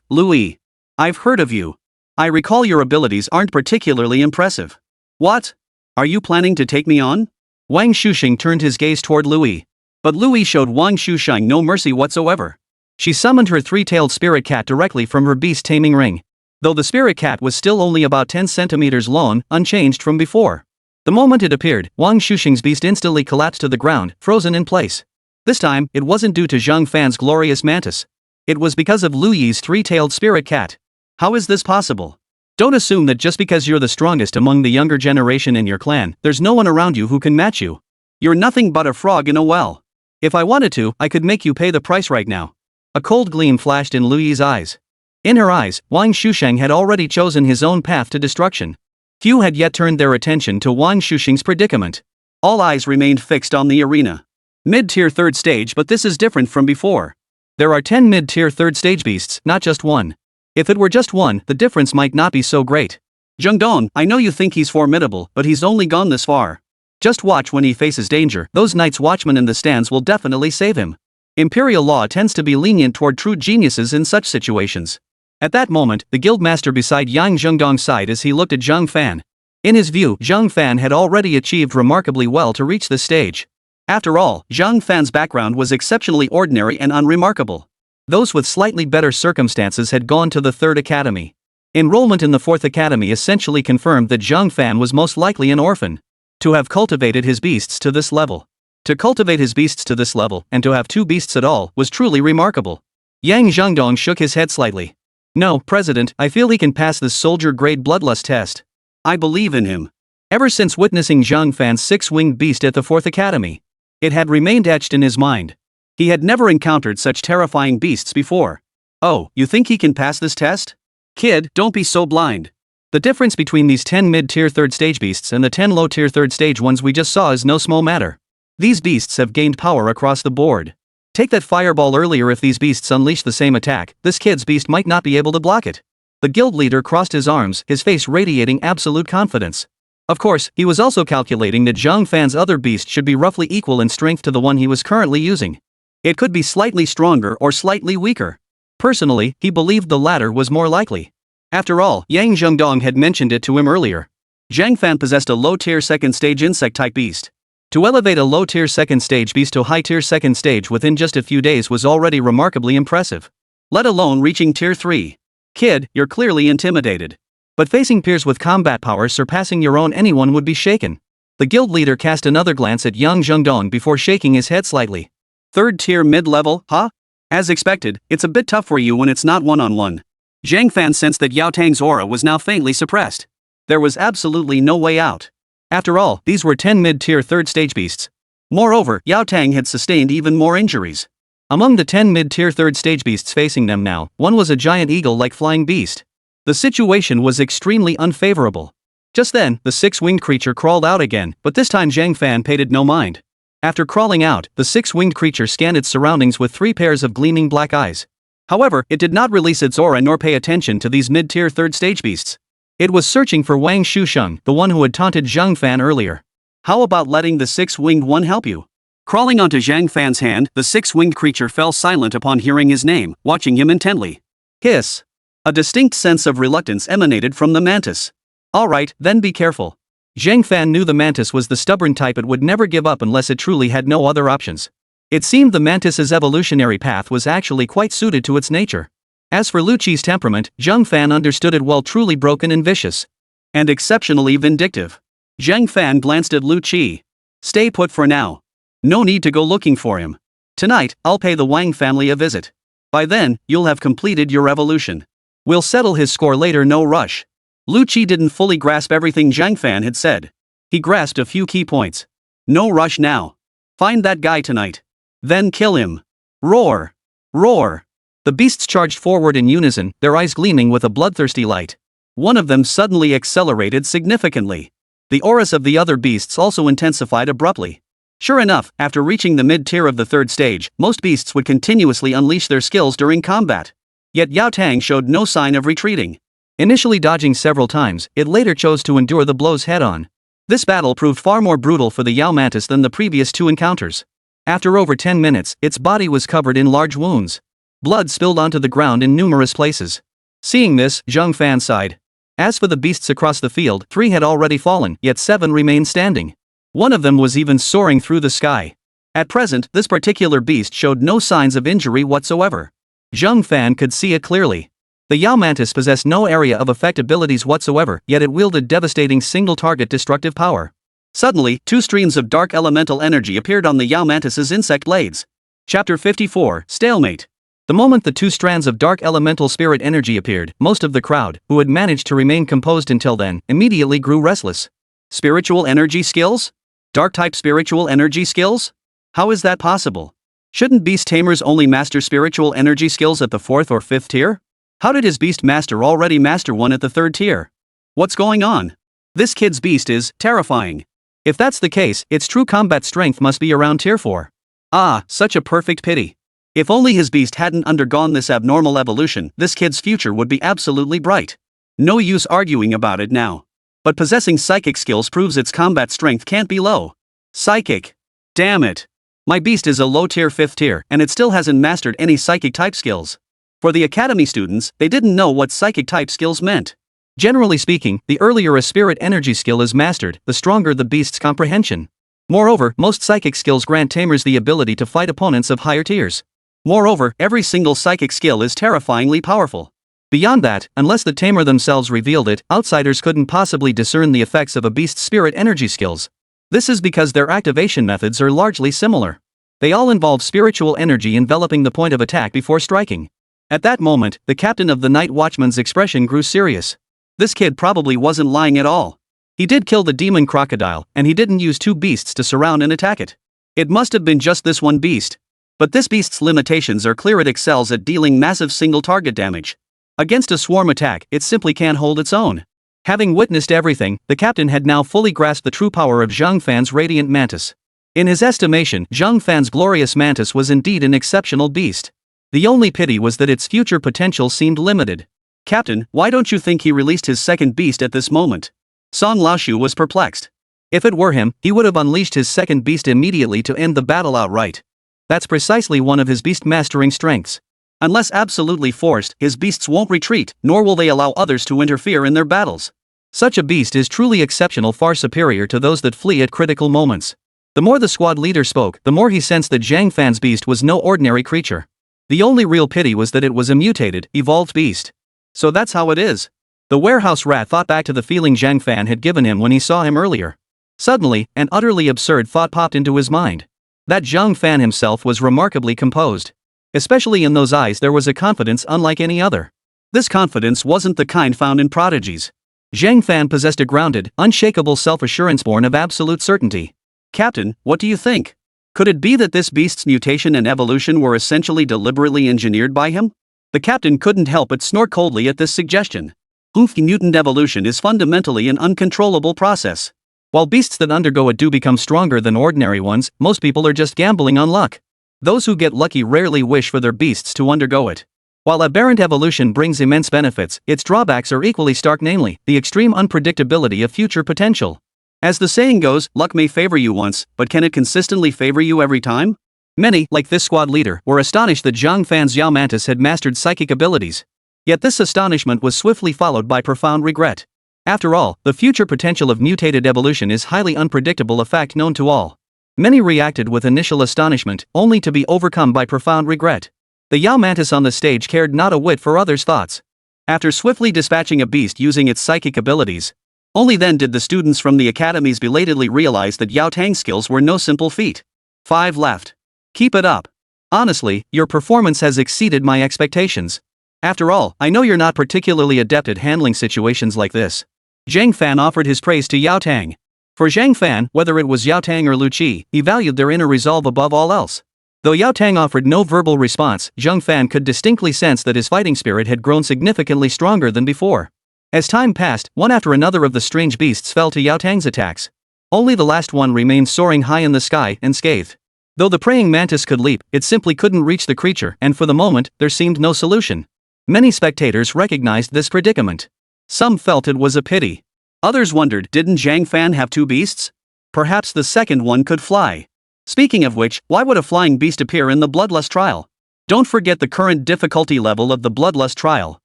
Lu Yi. I've heard of you. I recall your abilities aren't particularly impressive. What? Are you planning to take me on? Wang Shusheng turned his gaze toward Lu Yi. But Lu Yi showed Wang Shusheng no mercy whatsoever. She summoned her three-tailed spirit cat directly from her beast-taming ring. Though the spirit cat was still only about 10 centimeters long, unchanged from before. The moment it appeared, Wang Shusheng's beast instantly collapsed to the ground, frozen in place. This time, it wasn't due to Zhang Fan's glorious mantis. It was because of Lu Yi's three-tailed spirit cat. How is this possible? Don't assume that just because you're the strongest among the younger generation in your clan, there's no one around you who can match you. You're nothing but a frog in a well. If I wanted to, I could make you pay the price right now. A cold gleam flashed in Lu Yi's eyes. In her eyes, Wang Shusheng had already chosen his own path to destruction. Few had yet turned their attention to Wang Shusheng's predicament. All eyes remained fixed on the arena. Mid-tier 3rd stage, but this is different from before. There are 10 mid-tier 3rd stage beasts, not just one. If it were just one, the difference might not be so great. Zhengdong, I know you think he's formidable, but he's only gone this far. Just watch when he faces danger, those Night's Watchmen in the stands will definitely save him. Imperial law tends to be lenient toward true geniuses in such situations. At that moment, the guildmaster beside Yang Zhengdong sighed as he looked at Zhang Fan. In his view, Zhang Fan had already achieved remarkably well to reach this stage. After all, Zhang Fan's background was exceptionally ordinary and unremarkable. Those with slightly better circumstances had gone to the 3rd academy. Enrollment in the 4th academy essentially confirmed that Zhang Fan was most likely an orphan. To have cultivated his beasts to this level. To cultivate his beasts to this level, and to have 2 beasts at all, was truly remarkable. Yang Zhengdong shook his head slightly. No, President, I feel he can pass this soldier-grade bloodlust test. I believe in him. Ever since witnessing Zhang Fan's 6-winged beast at the 4th academy, it had remained etched in his mind. He had never encountered such terrifying beasts before. Oh, you think he can pass this test? Kid, don't be so blind. The difference between these 10 mid-tier third stage beasts and the 10 low-tier third stage ones we just saw is no small matter. These beasts have gained power across the board. Take that fireball earlier. If these beasts unleash the same attack, this kid's beast might not be able to block it. The guild leader crossed his arms, his face radiating absolute confidence. Of course, he was also calculating that Zhang Fan's other beast should be roughly equal in strength to the one he was currently using. It could be slightly stronger or slightly weaker. Personally, he believed the latter was more likely. After all, Yang Zhengdong had mentioned it to him earlier. Zhang Fan possessed a low-tier second-stage insect-type beast. To elevate a low-tier second-stage beast to high-tier second stage within just a few days was already remarkably impressive. Let alone reaching tier 3. Kid, you're clearly intimidated. But facing peers with combat power surpassing your own, anyone would be shaken. The guild leader cast another glance at Yang Zhengdong before shaking his head slightly. Third tier mid-level, huh? As expected, it's a bit tough for you when it's not one-on-one. Zhang Fan sensed that Yao Tang's aura was now faintly suppressed. There was absolutely no way out. After all, these were 10 mid-tier third stage beasts. Moreover, Yao Tang had sustained even more injuries. Among the 10 mid-tier third stage beasts facing them now, one was a giant eagle-like flying beast. The situation was extremely unfavorable. Just then, the six-winged creature crawled out again, but this time Zhang Fan paid no mind. After crawling out, the six-winged creature scanned its surroundings with 3 pairs of gleaming black eyes. However, it did not release its aura nor pay attention to these mid-tier third stage beasts. It was searching for Wang Shusheng, the one who had taunted Zhang Fan earlier. How about letting the six-winged one help you? Crawling onto Zhang Fan's hand, the six-winged creature fell silent upon hearing his name, watching him intently. Hiss. A distinct sense of reluctance emanated from the mantis. Alright, then be careful. Zhang Fan knew the mantis was the stubborn type. It would never give up unless it truly had no other options. It seemed the mantis's evolutionary path was actually quite suited to its nature. As for Lu Qi's temperament, Zhang Fan understood it well, truly broken and vicious. And exceptionally vindictive. Zhang Fan glanced at Lu Qi. Stay put for now. No need to go looking for him. Tonight, I'll pay the Wang family a visit. By then, you'll have completed your evolution. We'll settle his score later, no rush. Lu Qi didn't fully grasp everything Zhang Fan had said. He grasped a few key points. No rush now. Find that guy tonight. Then kill him. Roar. Roar. The beasts charged forward in unison, their eyes gleaming with a bloodthirsty light. One of them suddenly accelerated significantly. The auras of the other beasts also intensified abruptly. Sure enough, after reaching the mid-tier of the third stage, most beasts would continuously unleash their skills during combat. Yet Yao Tang showed no sign of retreating. Initially dodging several times, it later chose to endure the blows head-on. This battle proved far more brutal for the Yao Mantis than the previous 2 encounters. After over 10 minutes, its body was covered in large wounds. Blood spilled onto the ground in numerous places. Seeing this, Zhang Fan sighed. As for the beasts across the field, 3 had already fallen, yet 7 remained standing. One of them was even soaring through the sky. At present, this particular beast showed no signs of injury whatsoever. Zhang Fan could see it clearly. The Yao Mantis possessed no area of effect abilities whatsoever, yet it wielded devastating single-target destructive power. Suddenly, 2 streams of dark elemental energy appeared on the Yao Mantis's insect blades. Chapter 54, Stalemate. The moment the 2 strands of dark elemental spirit energy appeared, most of the crowd, who had managed to remain composed until then, immediately grew restless. Spiritual energy skills? Dark-type spiritual energy skills? How is that possible? Shouldn't beast tamers only master spiritual energy skills at the 4th or 5th tier? How did his beast master already master one at the 3rd tier? What's going on? This kid's beast is terrifying. If that's the case, its true combat strength must be around tier 4. Ah, such a perfect pity. If only his beast hadn't undergone this abnormal evolution, this kid's future would be absolutely bright. No use arguing about it now. But possessing psychic skills proves its combat strength can't be low. Psychic. Damn it. My beast is a low-tier 5th tier, and it still hasn't mastered any psychic-type skills. For the academy students, they didn't know what psychic-type skills meant. Generally speaking, the earlier a spirit energy skill is mastered, the stronger the beast's comprehension. Moreover, most psychic skills grant tamers the ability to fight opponents of higher tiers. Moreover, every single psychic skill is terrifyingly powerful. Beyond that, unless the tamer themselves revealed it, outsiders couldn't possibly discern the effects of a beast's spirit energy skills. This is because their activation methods are largely similar. They all involve spiritual energy enveloping the point of attack before striking. At that moment, the captain of the Night Watchman's expression grew serious. This kid probably wasn't lying at all. He did kill the demon crocodile, and he didn't use 2 beasts to surround and attack it. It must have been just this one beast. But this beast's limitations are clear: it excels at dealing massive single target damage. Against a swarm attack, it simply can't hold its own. Having witnessed everything, the captain had now fully grasped the true power of Zhang Fan's radiant mantis. In his estimation, Zhang Fan's glorious mantis was indeed an exceptional beast. The only pity was that its future potential seemed limited. Captain, why don't you think he released his second beast at this moment? Song Laoshu was perplexed. If it were him, he would have unleashed his second beast immediately to end the battle outright. That's precisely one of his beast mastering strengths. Unless absolutely forced, his beasts won't retreat, nor will they allow others to interfere in their battles. Such a beast is truly exceptional, far superior to those that flee at critical moments. The more the squad leader spoke, the more he sensed that Zhang Fan's beast was no ordinary creature. The only real pity was that it was a mutated, evolved beast. So that's how it is. The warehouse rat thought back to the feeling Zhang Fan had given him when he saw him earlier. Suddenly, an utterly absurd thought popped into his mind. That Zhang Fan himself was remarkably composed. Especially in those eyes there was a confidence unlike any other. This confidence wasn't the kind found in prodigies. Zhang Fan possessed a grounded, unshakable self-assurance born of absolute certainty. Captain, what do you think? Could it be that this beast's mutation and evolution were essentially deliberately engineered by him? The captain couldn't help but snort coldly at this suggestion. Mutant evolution is fundamentally an uncontrollable process. While beasts that undergo it do become stronger than ordinary ones, most people are just gambling on luck. Those who get lucky rarely wish for their beasts to undergo it. While aberrant evolution brings immense benefits, its drawbacks are equally stark, namely, the extreme unpredictability of future potential. As the saying goes, luck may favor you once, but can it consistently favor you every time? Many, like this squad leader, were astonished that Zhang Fan's Yao Mantis had mastered psychic abilities. Yet this astonishment was swiftly followed by profound regret. After all, the future potential of mutated evolution is highly unpredictable, a fact known to all. Many reacted with initial astonishment, only to be overcome by profound regret. The Yao Mantis on the stage cared not a whit for others' thoughts. After swiftly dispatching a beast using its psychic abilities, only then did the students from the academies belatedly realize that Yao Tang's skills were no simple feat. 5 left. Keep it up. Honestly, your performance has exceeded my expectations. After all, I know you're not particularly adept at handling situations like this. Zhang Fan offered his praise to Yao Tang. For Zhang Fan, whether it was Yao Tang or Lu Qi, he valued their inner resolve above all else. Though Yao Tang offered no verbal response, Zhang Fan could distinctly sense that his fighting spirit had grown significantly stronger than before. As time passed, one after another of the strange beasts fell to Yao Tang's attacks. Only the last one remained soaring high in the sky, unscathed. Though the praying mantis could leap, it simply couldn't reach the creature, and for the moment, there seemed no solution. Many spectators recognized this predicament. Some felt it was a pity. Others wondered, didn't Zhang Fan have 2 beasts? Perhaps the second one could fly. Speaking of which, why would a flying beast appear in the Bloodlust trial? Don't forget the current difficulty level of the Bloodlust trial.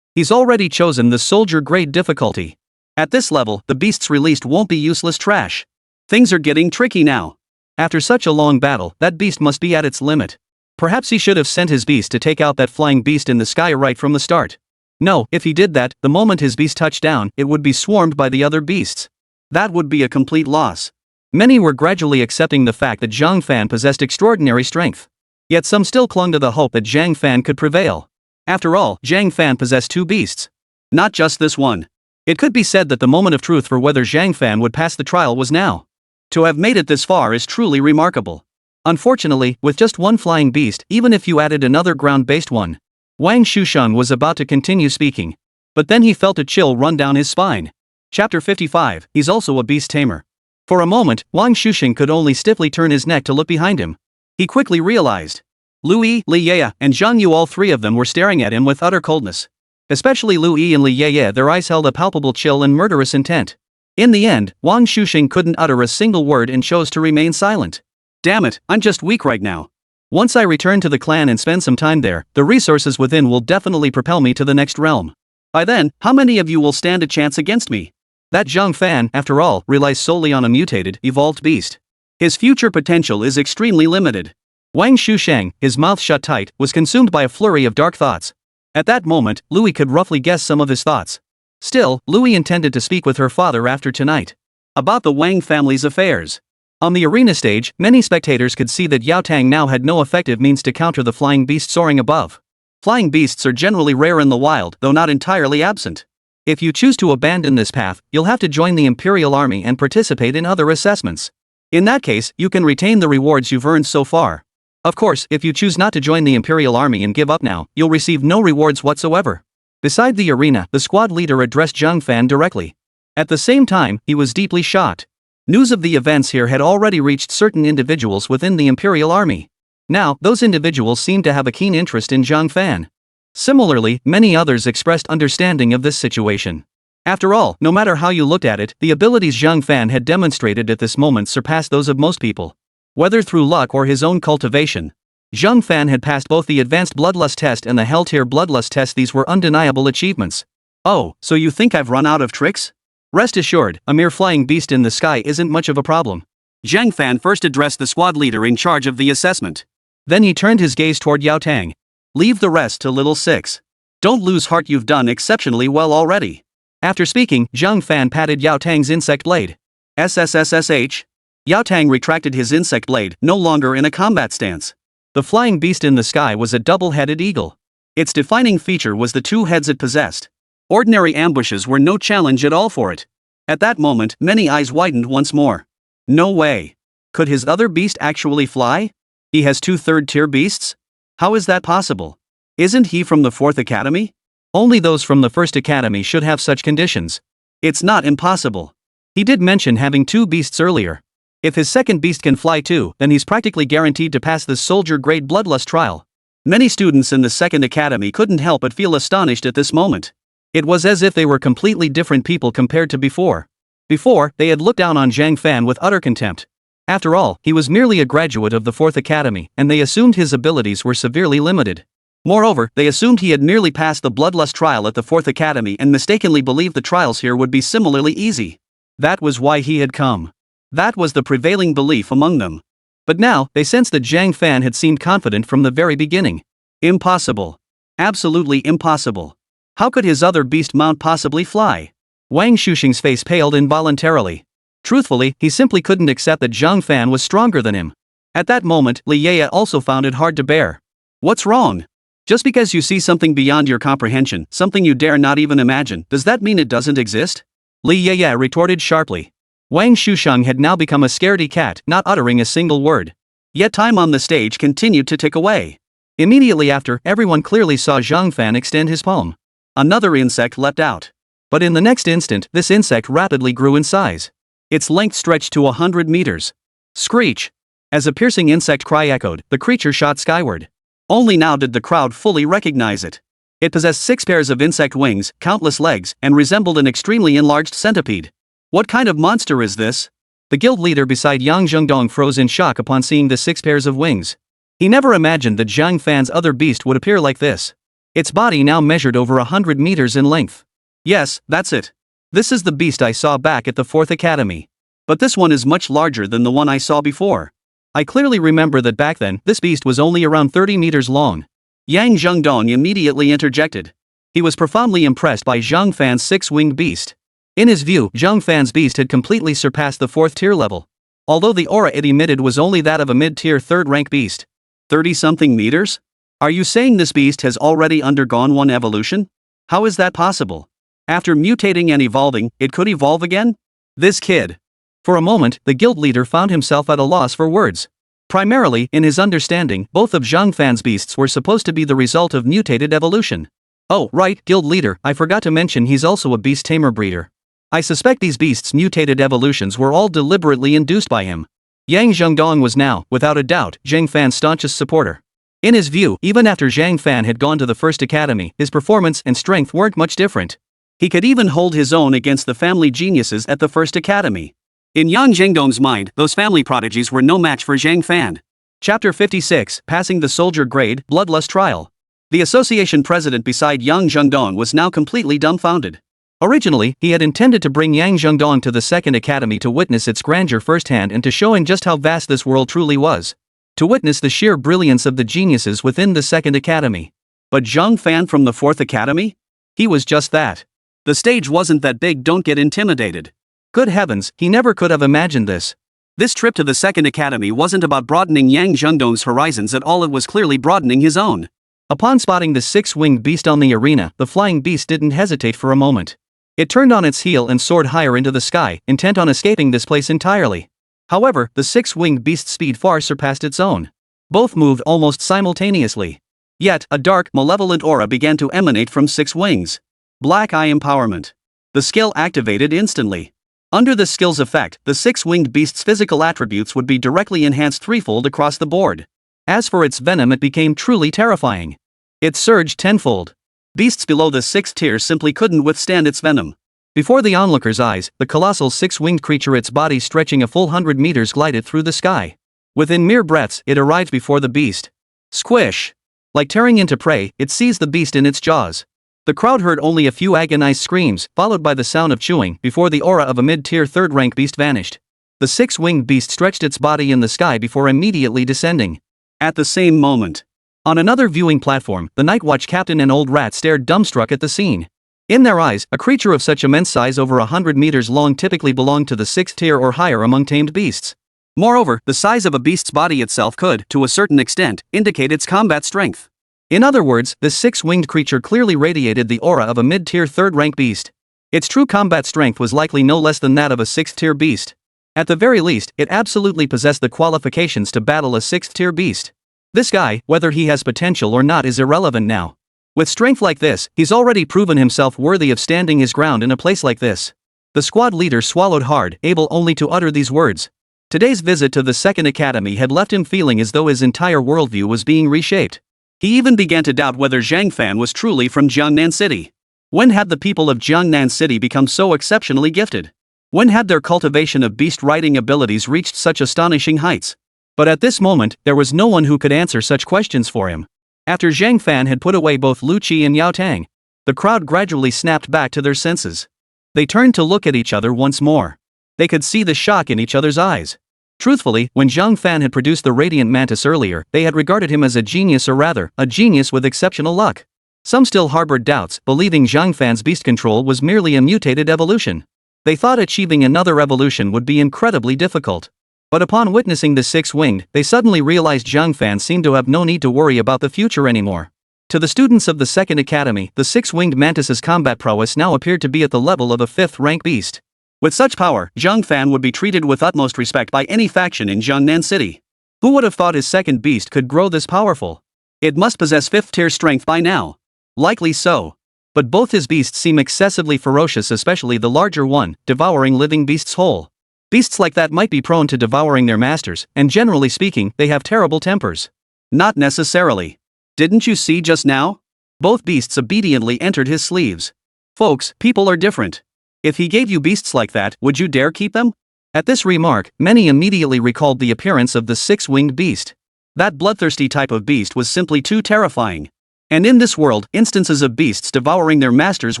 He's already chosen the soldier grade difficulty. At this level, the beasts released won't be useless trash. Things are getting tricky now. After such a long battle, that beast must be at its limit. Perhaps he should have sent his beast to take out that flying beast in the sky right from the start. No, if he did that, the moment his beast touched down, it would be swarmed by the other beasts. That would be a complete loss. Many were gradually accepting the fact that Zhang Fan possessed extraordinary strength. Yet some still clung to the hope that Zhang Fan could prevail. After all, Zhang Fan possessed 2 beasts. Not just this one. It could be said that the moment of truth for whether Zhang Fan would pass the trial was now. To have made it this far is truly remarkable. Unfortunately, with just one flying beast, even if you added another ground-based one. Wang Shushan was about to continue speaking. But then he felt a chill run down his spine. Chapter 55, he's also a beast tamer. For a moment, Wang Shushan could only stiffly turn his neck to look behind him. He quickly realized. Lu Yi, Li Yeye, and Zhang Yu, all 3 of them were staring at him with utter coldness. Especially Lu Yi and Li Yeye, their eyes held a palpable chill and murderous intent. In the end, Wang Shushan couldn't utter a single word and chose to remain silent. Damn it, I'm just weak right now. Once I return to the clan and spend some time there, the resources within will definitely propel me to the next realm. By then, how many of you will stand a chance against me? That Zhang Fan, after all, relies solely on a mutated, evolved beast. His future potential is extremely limited. Wang Shushang, his mouth shut tight, was consumed by a flurry of dark thoughts. At that moment, Louis could roughly guess some of his thoughts. Still, Louis intended to speak with her father after tonight. About the Wang family's affairs. On the arena stage, many spectators could see that Yao Tang now had no effective means to counter the flying beast soaring above. Flying beasts are generally rare in the wild, though not entirely absent. If you choose to abandon this path, you'll have to join the Imperial Army and participate in other assessments. In that case, you can retain the rewards you've earned so far. Of course, if you choose not to join the Imperial Army and give up now, you'll receive no rewards whatsoever. Beside the arena, the squad leader addressed Zhang Fan directly. At the same time, he was deeply shocked. News of the events here had already reached certain individuals within the Imperial Army. Now, those individuals seemed to have a keen interest in Zhang Fan. Similarly, many others expressed understanding of this situation. After all, no matter how you looked at it, the abilities Zhang Fan had demonstrated at this moment surpassed those of most people. Whether through luck or his own cultivation, Zhang Fan had passed both the Advanced Bloodlust test and the Hell-tier Bloodlust test. These were undeniable achievements. Oh, so you think I've run out of tricks? Rest assured, a mere flying beast in the sky isn't much of a problem. Zhang Fan first addressed the squad leader in charge of the assessment. Then he turned his gaze toward Yao Tang. Leave the rest to Little Six. Don't lose heart, you've done exceptionally well already. After speaking, Zhang Fan patted Yao Tang's insect blade. SSSSH. Yao Tang retracted his insect blade, no longer in a combat stance. The flying beast in the sky was a double-headed eagle. Its defining feature was the two heads it possessed. Ordinary ambushes were no challenge at all for it. At that moment, many eyes widened once more. No way. Could his other beast actually fly? He has two third-tier beasts? How is that possible? Isn't he from the 4th Academy? Only those from the 1st Academy should have such conditions. It's not impossible. He did mention having two beasts earlier. If his second beast can fly too, then he's practically guaranteed to pass the soldier-grade bloodlust trial. Many students in the 2nd Academy couldn't help but feel astonished at this moment. It was as if they were completely different people compared to before. Before, they had looked down on Zhang Fan with utter contempt. After all, he was merely a graduate of the 4th Academy, and they assumed his abilities were severely limited. Moreover, they assumed he had merely passed the bloodlust trial at the 4th Academy and mistakenly believed the trials here would be similarly easy. That was why he had come. That was the prevailing belief among them. But now, they sensed that Zhang Fan had seemed confident from the very beginning. Impossible. Absolutely impossible. How could his other beast mount possibly fly? Wang Shuxing's face paled involuntarily. Truthfully, he simply couldn't accept that Zhang Fan was stronger than him. At that moment, Li Yaya also found it hard to bear. What's wrong? Just because you see something beyond your comprehension, something you dare not even imagine, does that mean it doesn't exist? Li Yaya retorted sharply. Wang Shuxing had now become a scaredy cat, not uttering a single word. Yet time on the stage continued to tick away. Immediately after, everyone clearly saw Zhang Fan extend his palm. Another insect leapt out. But in the next instant, this insect rapidly grew in size. Its length stretched to 100 meters. Screech! As a piercing insect cry echoed, the creature shot skyward. Only now did the crowd fully recognize it. It possessed 6 pairs of insect wings, countless legs, and resembled an extremely enlarged centipede. What kind of monster is this? The guild leader beside Yang Zhengdong froze in shock upon seeing the 6 pairs of wings. He never imagined that Zhang Fan's other beast would appear like this. Its body now measured over 100 meters in length. Yes, that's it. This is the beast I saw back at the 4th Academy. But this one is much larger than the one I saw before. I clearly remember that back then, this beast was only around 30 meters long. Yang Zhengdong immediately interjected. He was profoundly impressed by Zhang Fan's 6-winged beast. In his view, Zhang Fan's beast had completely surpassed the 4th tier level. Although the aura it emitted was only that of a mid-tier 3rd rank beast. 30-something meters? Are you saying this beast has already undergone one evolution? How is that possible? After mutating and evolving, it could evolve again? This kid. For a moment, the guild leader found himself at a loss for words. Primarily, in his understanding, both of Zhang Fan's beasts were supposed to be the result of mutated evolution. Oh, right, guild leader, I forgot to mention he's also a beast tamer breeder. I suspect these beasts' mutated evolutions were all deliberately induced by him. Yang Zhengdong was now, without a doubt, Zhang Fan's staunchest supporter. In his view, even after Zhang Fan had gone to the 1st Academy, his performance and strength weren't much different. He could even hold his own against the family geniuses at the 1st Academy. In Yang Zhengdong's mind, those family prodigies were no match for Zhang Fan. Chapter 56, Passing the Soldier Grade, Bloodlust Trial. The association president beside Yang Zhengdong was now completely dumbfounded. Originally, he had intended to bring Yang Zhengdong to the 2nd Academy to witness its grandeur firsthand and to show him just how vast this world truly was. To witness the sheer brilliance of the geniuses within the 2nd Academy. But Zhang Fan from the 4th Academy? He was just that. The stage wasn't that big, don't get intimidated. Good heavens, he never could have imagined this. This trip to the 2nd Academy wasn't about broadening Yang Zhengdong's horizons at all, it was clearly broadening his own. Upon spotting the 6-winged beast on the arena, the flying beast didn't hesitate for a moment. It turned on its heel and soared higher into the sky, intent on escaping this place entirely. However, the 6-winged beast's speed far surpassed its own. Both moved almost simultaneously. Yet, a dark, malevolent aura began to emanate from Six Wings. Black Eye Empowerment. The skill activated instantly. Under the skill's effect, the six-winged beast's physical attributes would be directly enhanced threefold across the board. As for its venom, it became truly terrifying. It surged tenfold. Beasts below the sixth tier simply couldn't withstand its venom. Before the onlookers' eyes, the colossal six-winged creature, its body stretching a full 100 meters, glided through the sky. Within mere breaths, it arrived before the beast. Squish! Like tearing into prey, it seized the beast in its jaws. The crowd heard only a few agonized screams, followed by the sound of chewing, before the aura of a mid-tier third-rank beast vanished. The six-winged beast stretched its body in the sky before immediately descending. At the same moment, on another viewing platform, the Night Watch captain and Old Rat stared dumbstruck at the scene. In their eyes, a creature of such immense size, over 100 meters long, typically belonged to the sixth tier or higher among tamed beasts. Moreover, the size of a beast's body itself could, to a certain extent, indicate its combat strength. In other words, this six-winged creature clearly radiated the aura of a mid-tier third-rank beast. Its true combat strength was likely no less than that of a sixth-tier beast. At the very least, it absolutely possessed the qualifications to battle a sixth-tier beast. This guy, whether he has potential or not, is irrelevant now. With strength like this, he's already proven himself worthy of standing his ground in a place like this. The squad leader swallowed hard, able only to utter these words. Today's visit to the Second Academy had left him feeling as though his entire worldview was being reshaped. He even began to doubt whether Zhang Fan was truly from Jiangnan City. When had the people of Jiangnan City become so exceptionally gifted? When had their cultivation of beast-riding abilities reached such astonishing heights? But at this moment, there was no one who could answer such questions for him. After Zhang Fan had put away both Lu Qi and Yao Tang, the crowd gradually snapped back to their senses. They turned to look at each other once more. They could see the shock in each other's eyes. Truthfully, when Zhang Fan had produced the Radiant Mantis earlier, they had regarded him as a genius, or rather, a genius with exceptional luck. Some still harbored doubts, believing Zhang Fan's beast control was merely a mutated evolution. They thought achieving another evolution would be incredibly difficult. But upon witnessing the six-winged, they suddenly realized Zhang Fan seemed to have no need to worry about the future anymore. To the students of the Second Academy, the six-winged mantis's combat prowess now appeared to be at the level of a fifth-rank beast. With such power, Zhang Fan would be treated with utmost respect by any faction in Jiangnan City. Who would have thought his second beast could grow this powerful? It must possess fifth-tier strength by now. Likely so. But both his beasts seem excessively ferocious, especially the larger one, devouring living beasts whole. Beasts like that might be prone to devouring their masters, and generally speaking, they have terrible tempers. Not necessarily. Didn't you see just now? Both beasts obediently entered his sleeves. Folks, people are different. If he gave you beasts like that, would you dare keep them? At this remark, many immediately recalled the appearance of the six-winged beast. That bloodthirsty type of beast was simply too terrifying. And in this world, instances of beasts devouring their masters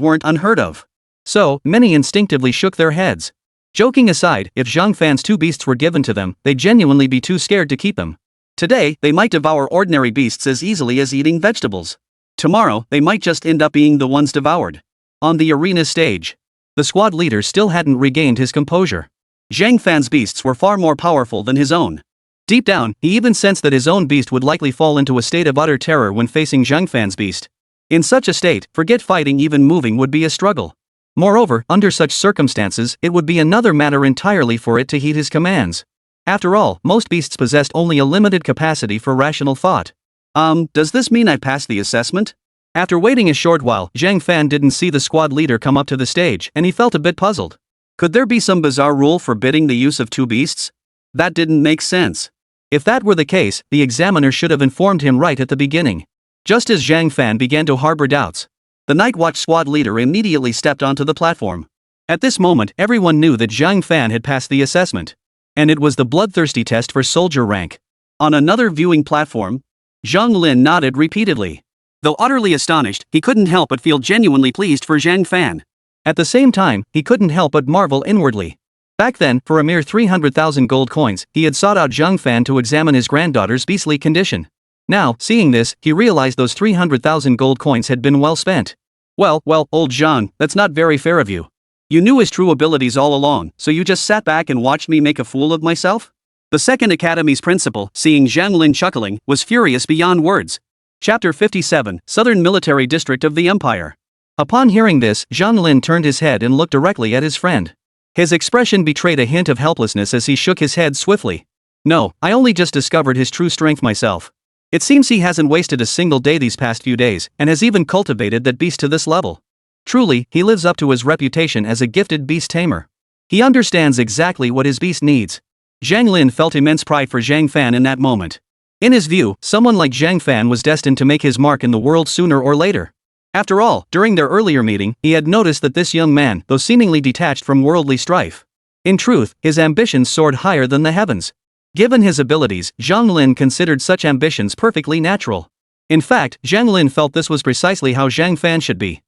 weren't unheard of. So, many instinctively shook their heads. Joking aside, if Zhang Fan's two beasts were given to them, they'd genuinely be too scared to keep them. Today, they might devour ordinary beasts as easily as eating vegetables. Tomorrow, they might just end up being the ones devoured. On the arena stage, the squad leader still hadn't regained his composure. Zhang Fan's beasts were far more powerful than his own. Deep down, he even sensed that his own beast would likely fall into a state of utter terror when facing Zhang Fan's beast. In such a state, forget fighting, even moving would be a struggle. Moreover, under such circumstances, it would be another matter entirely for it to heed his commands. After all, most beasts possessed only a limited capacity for rational thought. Does this mean I passed the assessment? After waiting a short while, Zhang Fan didn't see the squad leader come up to the stage, and he felt a bit puzzled. Could there be some bizarre rule forbidding the use of two beasts? That didn't make sense. If that were the case, the examiner should have informed him right at the beginning. Just as Zhang Fan began to harbor doubts, the Night Watch squad leader immediately stepped onto the platform. At this moment, everyone knew that Zhang Fan had passed the assessment. And it was the bloodthirsty test for soldier rank. On another viewing platform, Zhang Lin nodded repeatedly. Though utterly astonished, he couldn't help but feel genuinely pleased for Zhang Fan. At the same time, he couldn't help but marvel inwardly. Back then, for a mere 300,000 gold coins, he had sought out Zhang Fan to examine his granddaughter's beastly condition. Now, seeing this, he realized those 300,000 gold coins had been well spent. Well, old Zhang, that's not very fair of you. You knew his true abilities all along, so you just sat back and watched me make a fool of myself? The Second Academy's principal, seeing Zhang Lin chuckling, was furious beyond words. Chapter 57, Southern Military District of the Empire. Upon hearing this, Zhang Lin turned his head and looked directly at his friend. His expression betrayed a hint of helplessness as he shook his head swiftly. No, I only just discovered his true strength myself. It seems he hasn't wasted a single day these past few days, and has even cultivated that beast to this level. Truly, he lives up to his reputation as a gifted beast tamer. He understands exactly what his beast needs. Zhang Lin felt immense pride for Zhang Fan in that moment. In his view, someone like Zhang Fan was destined to make his mark in the world sooner or later. After all, during their earlier meeting, he had noticed that this young man, though seemingly detached from worldly strife, in truth, his ambitions soared higher than the heavens. Given his abilities, Zhang Lin considered such ambitions perfectly natural. In fact, Zhang Lin felt this was precisely how Zhang Fan should be.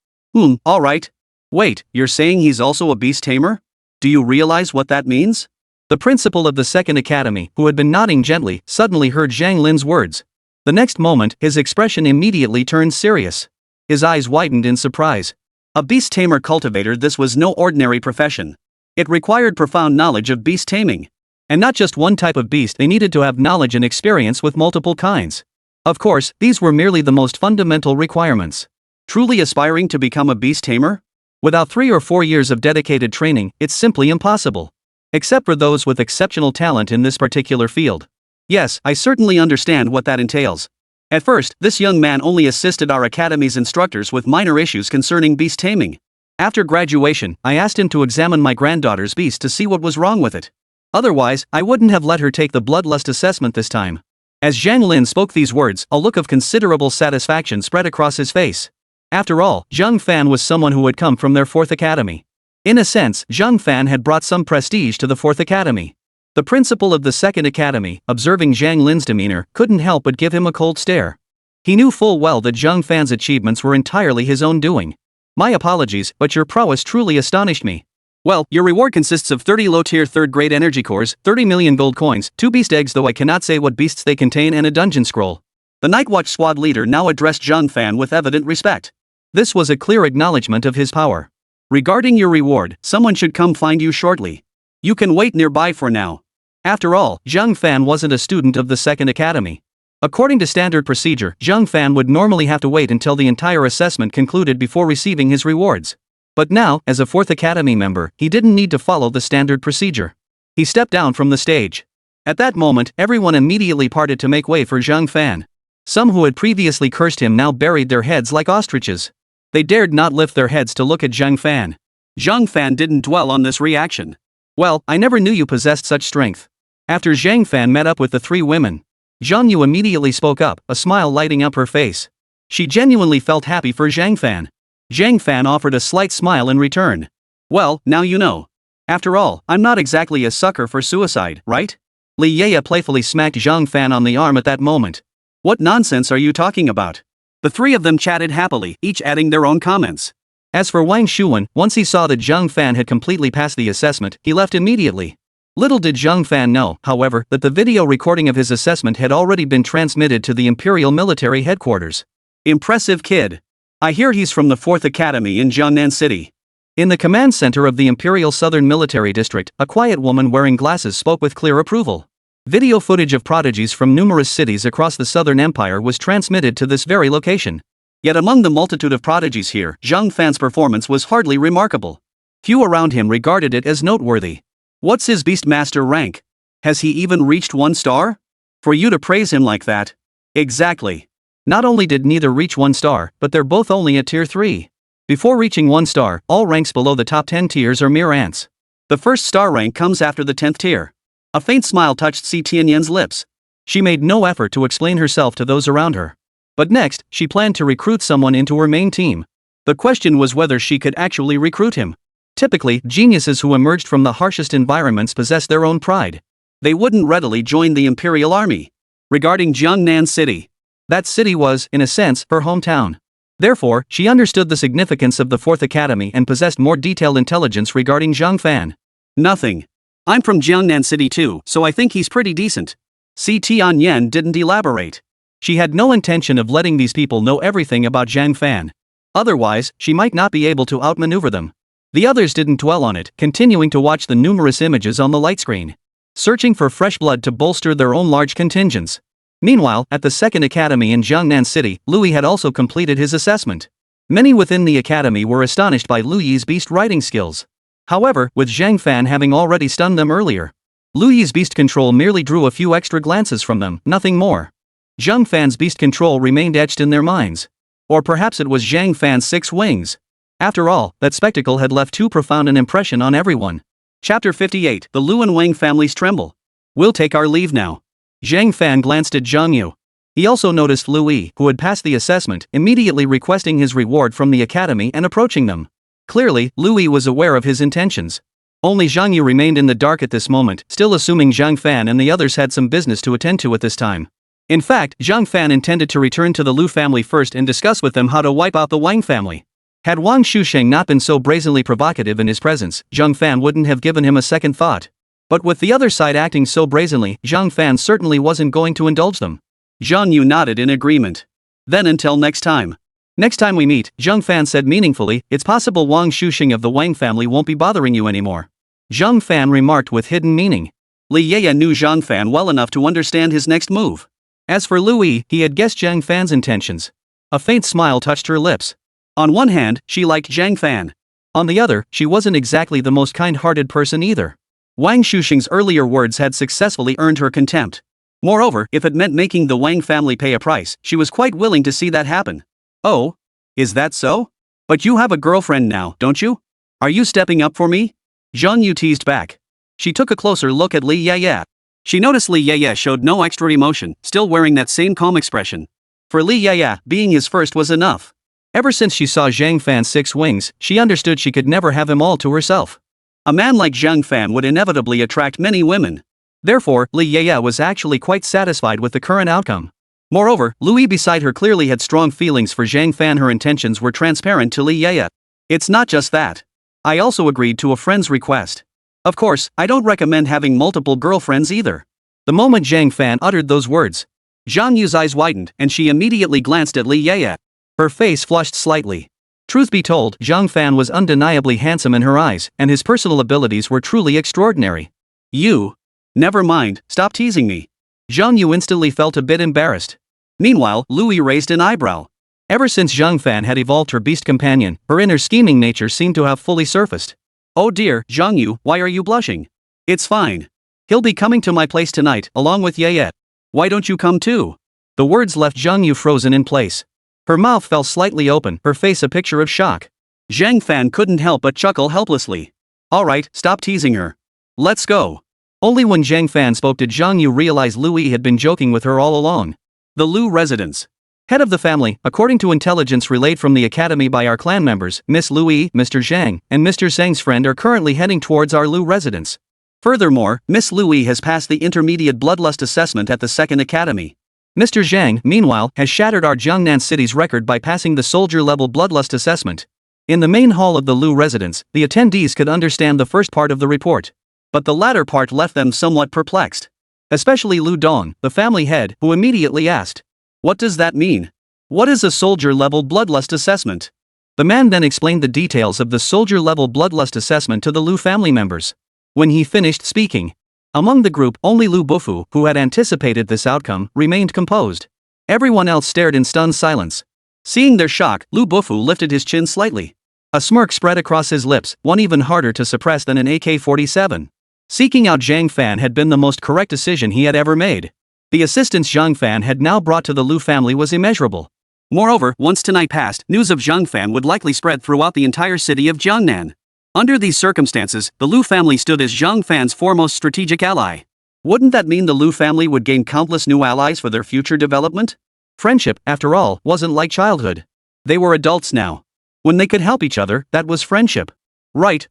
Alright. Wait, you're saying he's also a beast tamer? Do you realize what that means? The principal of the second academy, who had been nodding gently, suddenly heard Zhang Lin's words. The next moment, his expression immediately turned serious. His eyes widened in surprise. A beast tamer cultivator. This was no ordinary profession. It required profound knowledge of beast taming. And not just one type of beast, they needed to have knowledge and experience with multiple kinds. Of course, these were merely the most fundamental requirements. Truly aspiring to become a beast tamer? Without 3 or 4 years of dedicated training, it's simply impossible. Except for those with exceptional talent in this particular field. Yes, I certainly understand what that entails. At first, this young man only assisted our academy's instructors with minor issues concerning beast taming. After graduation, I asked him to examine my granddaughter's beast to see what was wrong with it. Otherwise, I wouldn't have let her take the bloodlust assessment this time. As Zhang Lin spoke these words, a look of considerable satisfaction spread across his face. After all, Zhang Fan was someone who had come from their 4th academy. In a sense, Zhang Fan had brought some prestige to the 4th academy. The principal of the 2nd academy, observing Zhang Lin's demeanor, couldn't help but give him a cold stare. He knew full well that Zhang Fan's achievements were entirely his own doing. My apologies, but your prowess truly astonished me. Well, your reward consists of 30 low-tier 3rd-grade energy cores, 30 million gold coins, 2 beast eggs, though I cannot say what beasts they contain, and a dungeon scroll. The Night Watch squad leader now addressed Zhang Fan with evident respect. This was a clear acknowledgement of his power. Regarding your reward, someone should come find you shortly. You can wait nearby for now. After all, Zhang Fan wasn't a student of the 2nd academy. According to standard procedure, Zhang Fan would normally have to wait until the entire assessment concluded before receiving his rewards. But now, as a 4th academy member, he didn't need to follow the standard procedure. He stepped down from the stage. At that moment, everyone immediately parted to make way for Zhang Fan. Some who had previously cursed him now buried their heads like ostriches. They dared not lift their heads to look at Zhang Fan. Zhang Fan didn't dwell on this reaction. Well, I never knew you possessed such strength. After Zhang Fan met up with the 3 women, Zhang Yu immediately spoke up, a smile lighting up her face. She genuinely felt happy for Zhang Fan. Zhang Fan offered a slight smile in return. Well, now you know. After all, I'm not exactly a sucker for suicide, right? Li Yaya playfully smacked Zhang Fan on the arm at that moment. What nonsense are you talking about? The 3 of them chatted happily, each adding their own comments. As for Wang Shuwen, once he saw that Zhang Fan had completely passed the assessment, he left immediately. Little did Zhang Fan know, however, that the video recording of his assessment had already been transmitted to the Imperial Military Headquarters. Impressive kid. I hear he's from the 4th Academy in Jiangnan City. In the command center of the Imperial Southern Military District, a quiet woman wearing glasses spoke with clear approval. Video footage of prodigies from numerous cities across the Southern Empire was transmitted to this very location. Yet among the multitude of prodigies here, Zhang Fan's performance was hardly remarkable. Few around him regarded it as noteworthy. What's his Beastmaster rank? Has he even reached 1 star? For you to praise him like that? Exactly. Not only did neither reach 1 star, but they're both only at tier 3. Before reaching 1 star, all ranks below the top 10 tiers are mere ants. The 1st star rank comes after the 10th tier. A faint smile touched Si Tianyan's lips. She made no effort to explain herself to those around her. But next, she planned to recruit someone into her main team. The question was whether she could actually recruit him. Typically, geniuses who emerged from the harshest environments possess their own pride. They wouldn't readily join the Imperial Army. Regarding Jiangnan City, that city was, in a sense, her hometown. Therefore, she understood the significance of the 4th Academy and possessed more detailed intelligence regarding Zhang Fan. Nothing. I'm from Jiangnan City too, so I think he's pretty decent. Si Tianyan didn't elaborate. She had no intention of letting these people know everything about Zhang Fan. Otherwise, she might not be able to outmaneuver them. The others didn't dwell on it, continuing to watch the numerous images on the light screen, searching for fresh blood to bolster their own large contingents. Meanwhile, at the 2nd Academy in Jiangnan City, Lui had also completed his assessment. Many within the academy were astonished by Lu Yi's beast riding skills. However, with Zhang Fan having already stunned them earlier, Lu Yi's beast control merely drew a few extra glances from them, nothing more. Zhang Fan's beast control remained etched in their minds. Or perhaps it was Zhang Fan's 6 wings. After all, that spectacle had left too profound an impression on everyone. Chapter 58. The Lu and Wang families tremble. We'll take our leave now. Zhang Fan glanced at Zhang Yu. He also noticed Lu Yi, who had passed the assessment, immediately requesting his reward from the academy and approaching them. Clearly, Lu Yi was aware of his intentions. Only Zhang Yu remained in the dark at this moment, still assuming Zhang Fan and the others had some business to attend to at this time. In fact, Zhang Fan intended to return to the Lu family first and discuss with them how to wipe out the Wang family. Had Wang Shusheng not been so brazenly provocative in his presence, Zhang Fan wouldn't have given him a second thought. But with the other side acting so brazenly, Zhang Fan certainly wasn't going to indulge them. Zhang Yu nodded in agreement. Then until next time. Next time we meet, Zhang Fan said meaningfully, it's possible Wang Shusheng of the Wang family won't be bothering you anymore. Zhang Fan remarked with hidden meaning. Li Yeye knew Zhang Fan well enough to understand his next move. As for Lu Yi, he had guessed Zhang Fan's intentions. A faint smile touched her lips. On one hand, she liked Zhang Fan. On the other, she wasn't exactly the most kind-hearted person either. Wang Shusheng's earlier words had successfully earned her contempt. Moreover, if it meant making the Wang family pay a price, she was quite willing to see that happen. Oh? Is that so? But you have a girlfriend now, don't you? Are you stepping up for me? Zhang Yu teased back. She took a closer look at Li Yeye. She noticed Li Yeye showed no extra emotion, still wearing that same calm expression. For Li Yeye, being his first was enough. Ever since she saw Zhang Fan's 6 wings, she understood she could never have him all to herself. A man like Zhang Fan would inevitably attract many women. Therefore, Li Yeye was actually quite satisfied with the current outcome. Moreover, Lu Yi beside her clearly had strong feelings for Zhang Fan. Her intentions were transparent to Li Yeye. It's not just that. I also agreed to a friend's request. Of course, I don't recommend having multiple girlfriends either. The moment Zhang Fan uttered those words, Zhang Yu's eyes widened and she immediately glanced at Li Yeye. Her face flushed slightly. Truth be told, Zhang Fan was undeniably handsome in her eyes, and his personal abilities were truly extraordinary. You? Never mind, stop teasing me. Zhang Yu instantly felt a bit embarrassed. Meanwhile, Lu Yi raised an eyebrow. Ever since Zhang Fan had evolved her beast companion, her inner scheming nature seemed to have fully surfaced. Oh dear, Zhang Yu, why are you blushing? It's fine. He'll be coming to my place tonight, along with Yeye. Why don't you come too? The words left Zhang Yu frozen in place. Her mouth fell slightly open, her face a picture of shock. Zhang Fan couldn't help but chuckle helplessly. Alright, stop teasing her. Let's go. Only when Zhang Fan spoke did Zhang Yu realize Lu Yi had been joking with her all along. The Lu residence. Head of the family, according to intelligence relayed from the academy by our clan members, Miss Lu Yi, Mr. Zhang, and Mr. Zhang's friend are currently heading towards our Lu residence. Furthermore, Miss Lu Yi has passed the intermediate bloodlust assessment at the second academy. Mr. Zhang, meanwhile, has shattered our Jiangnan city's record by passing the soldier-level bloodlust assessment. In the main hall of the Lu residence, the attendees could understand the first part of the report. But the latter part left them somewhat perplexed. Especially Lu Dong, the family head, who immediately asked, "What does that mean? What is a soldier-level bloodlust assessment?" The man then explained the details of the soldier-level bloodlust assessment to the Lu family members. When he finished speaking, among the group, only Lu Bufu, who had anticipated this outcome, remained composed. Everyone else stared in stunned silence. Seeing their shock, Lu Bufu lifted his chin slightly. A smirk spread across his lips, one even harder to suppress than an AK-47. Seeking out Zhang Fan had been the most correct decision he had ever made. The assistance Zhang Fan had now brought to the Lu family was immeasurable. Moreover, once tonight passed, news of Zhang Fan would likely spread throughout the entire city of Jiangnan. Under these circumstances, the Lu family stood as Zhang Fan's foremost strategic ally. Wouldn't that mean the Lu family would gain countless new allies for their future development? Friendship, after all, wasn't like childhood. They were adults now. When they could help each other, that was friendship. Right.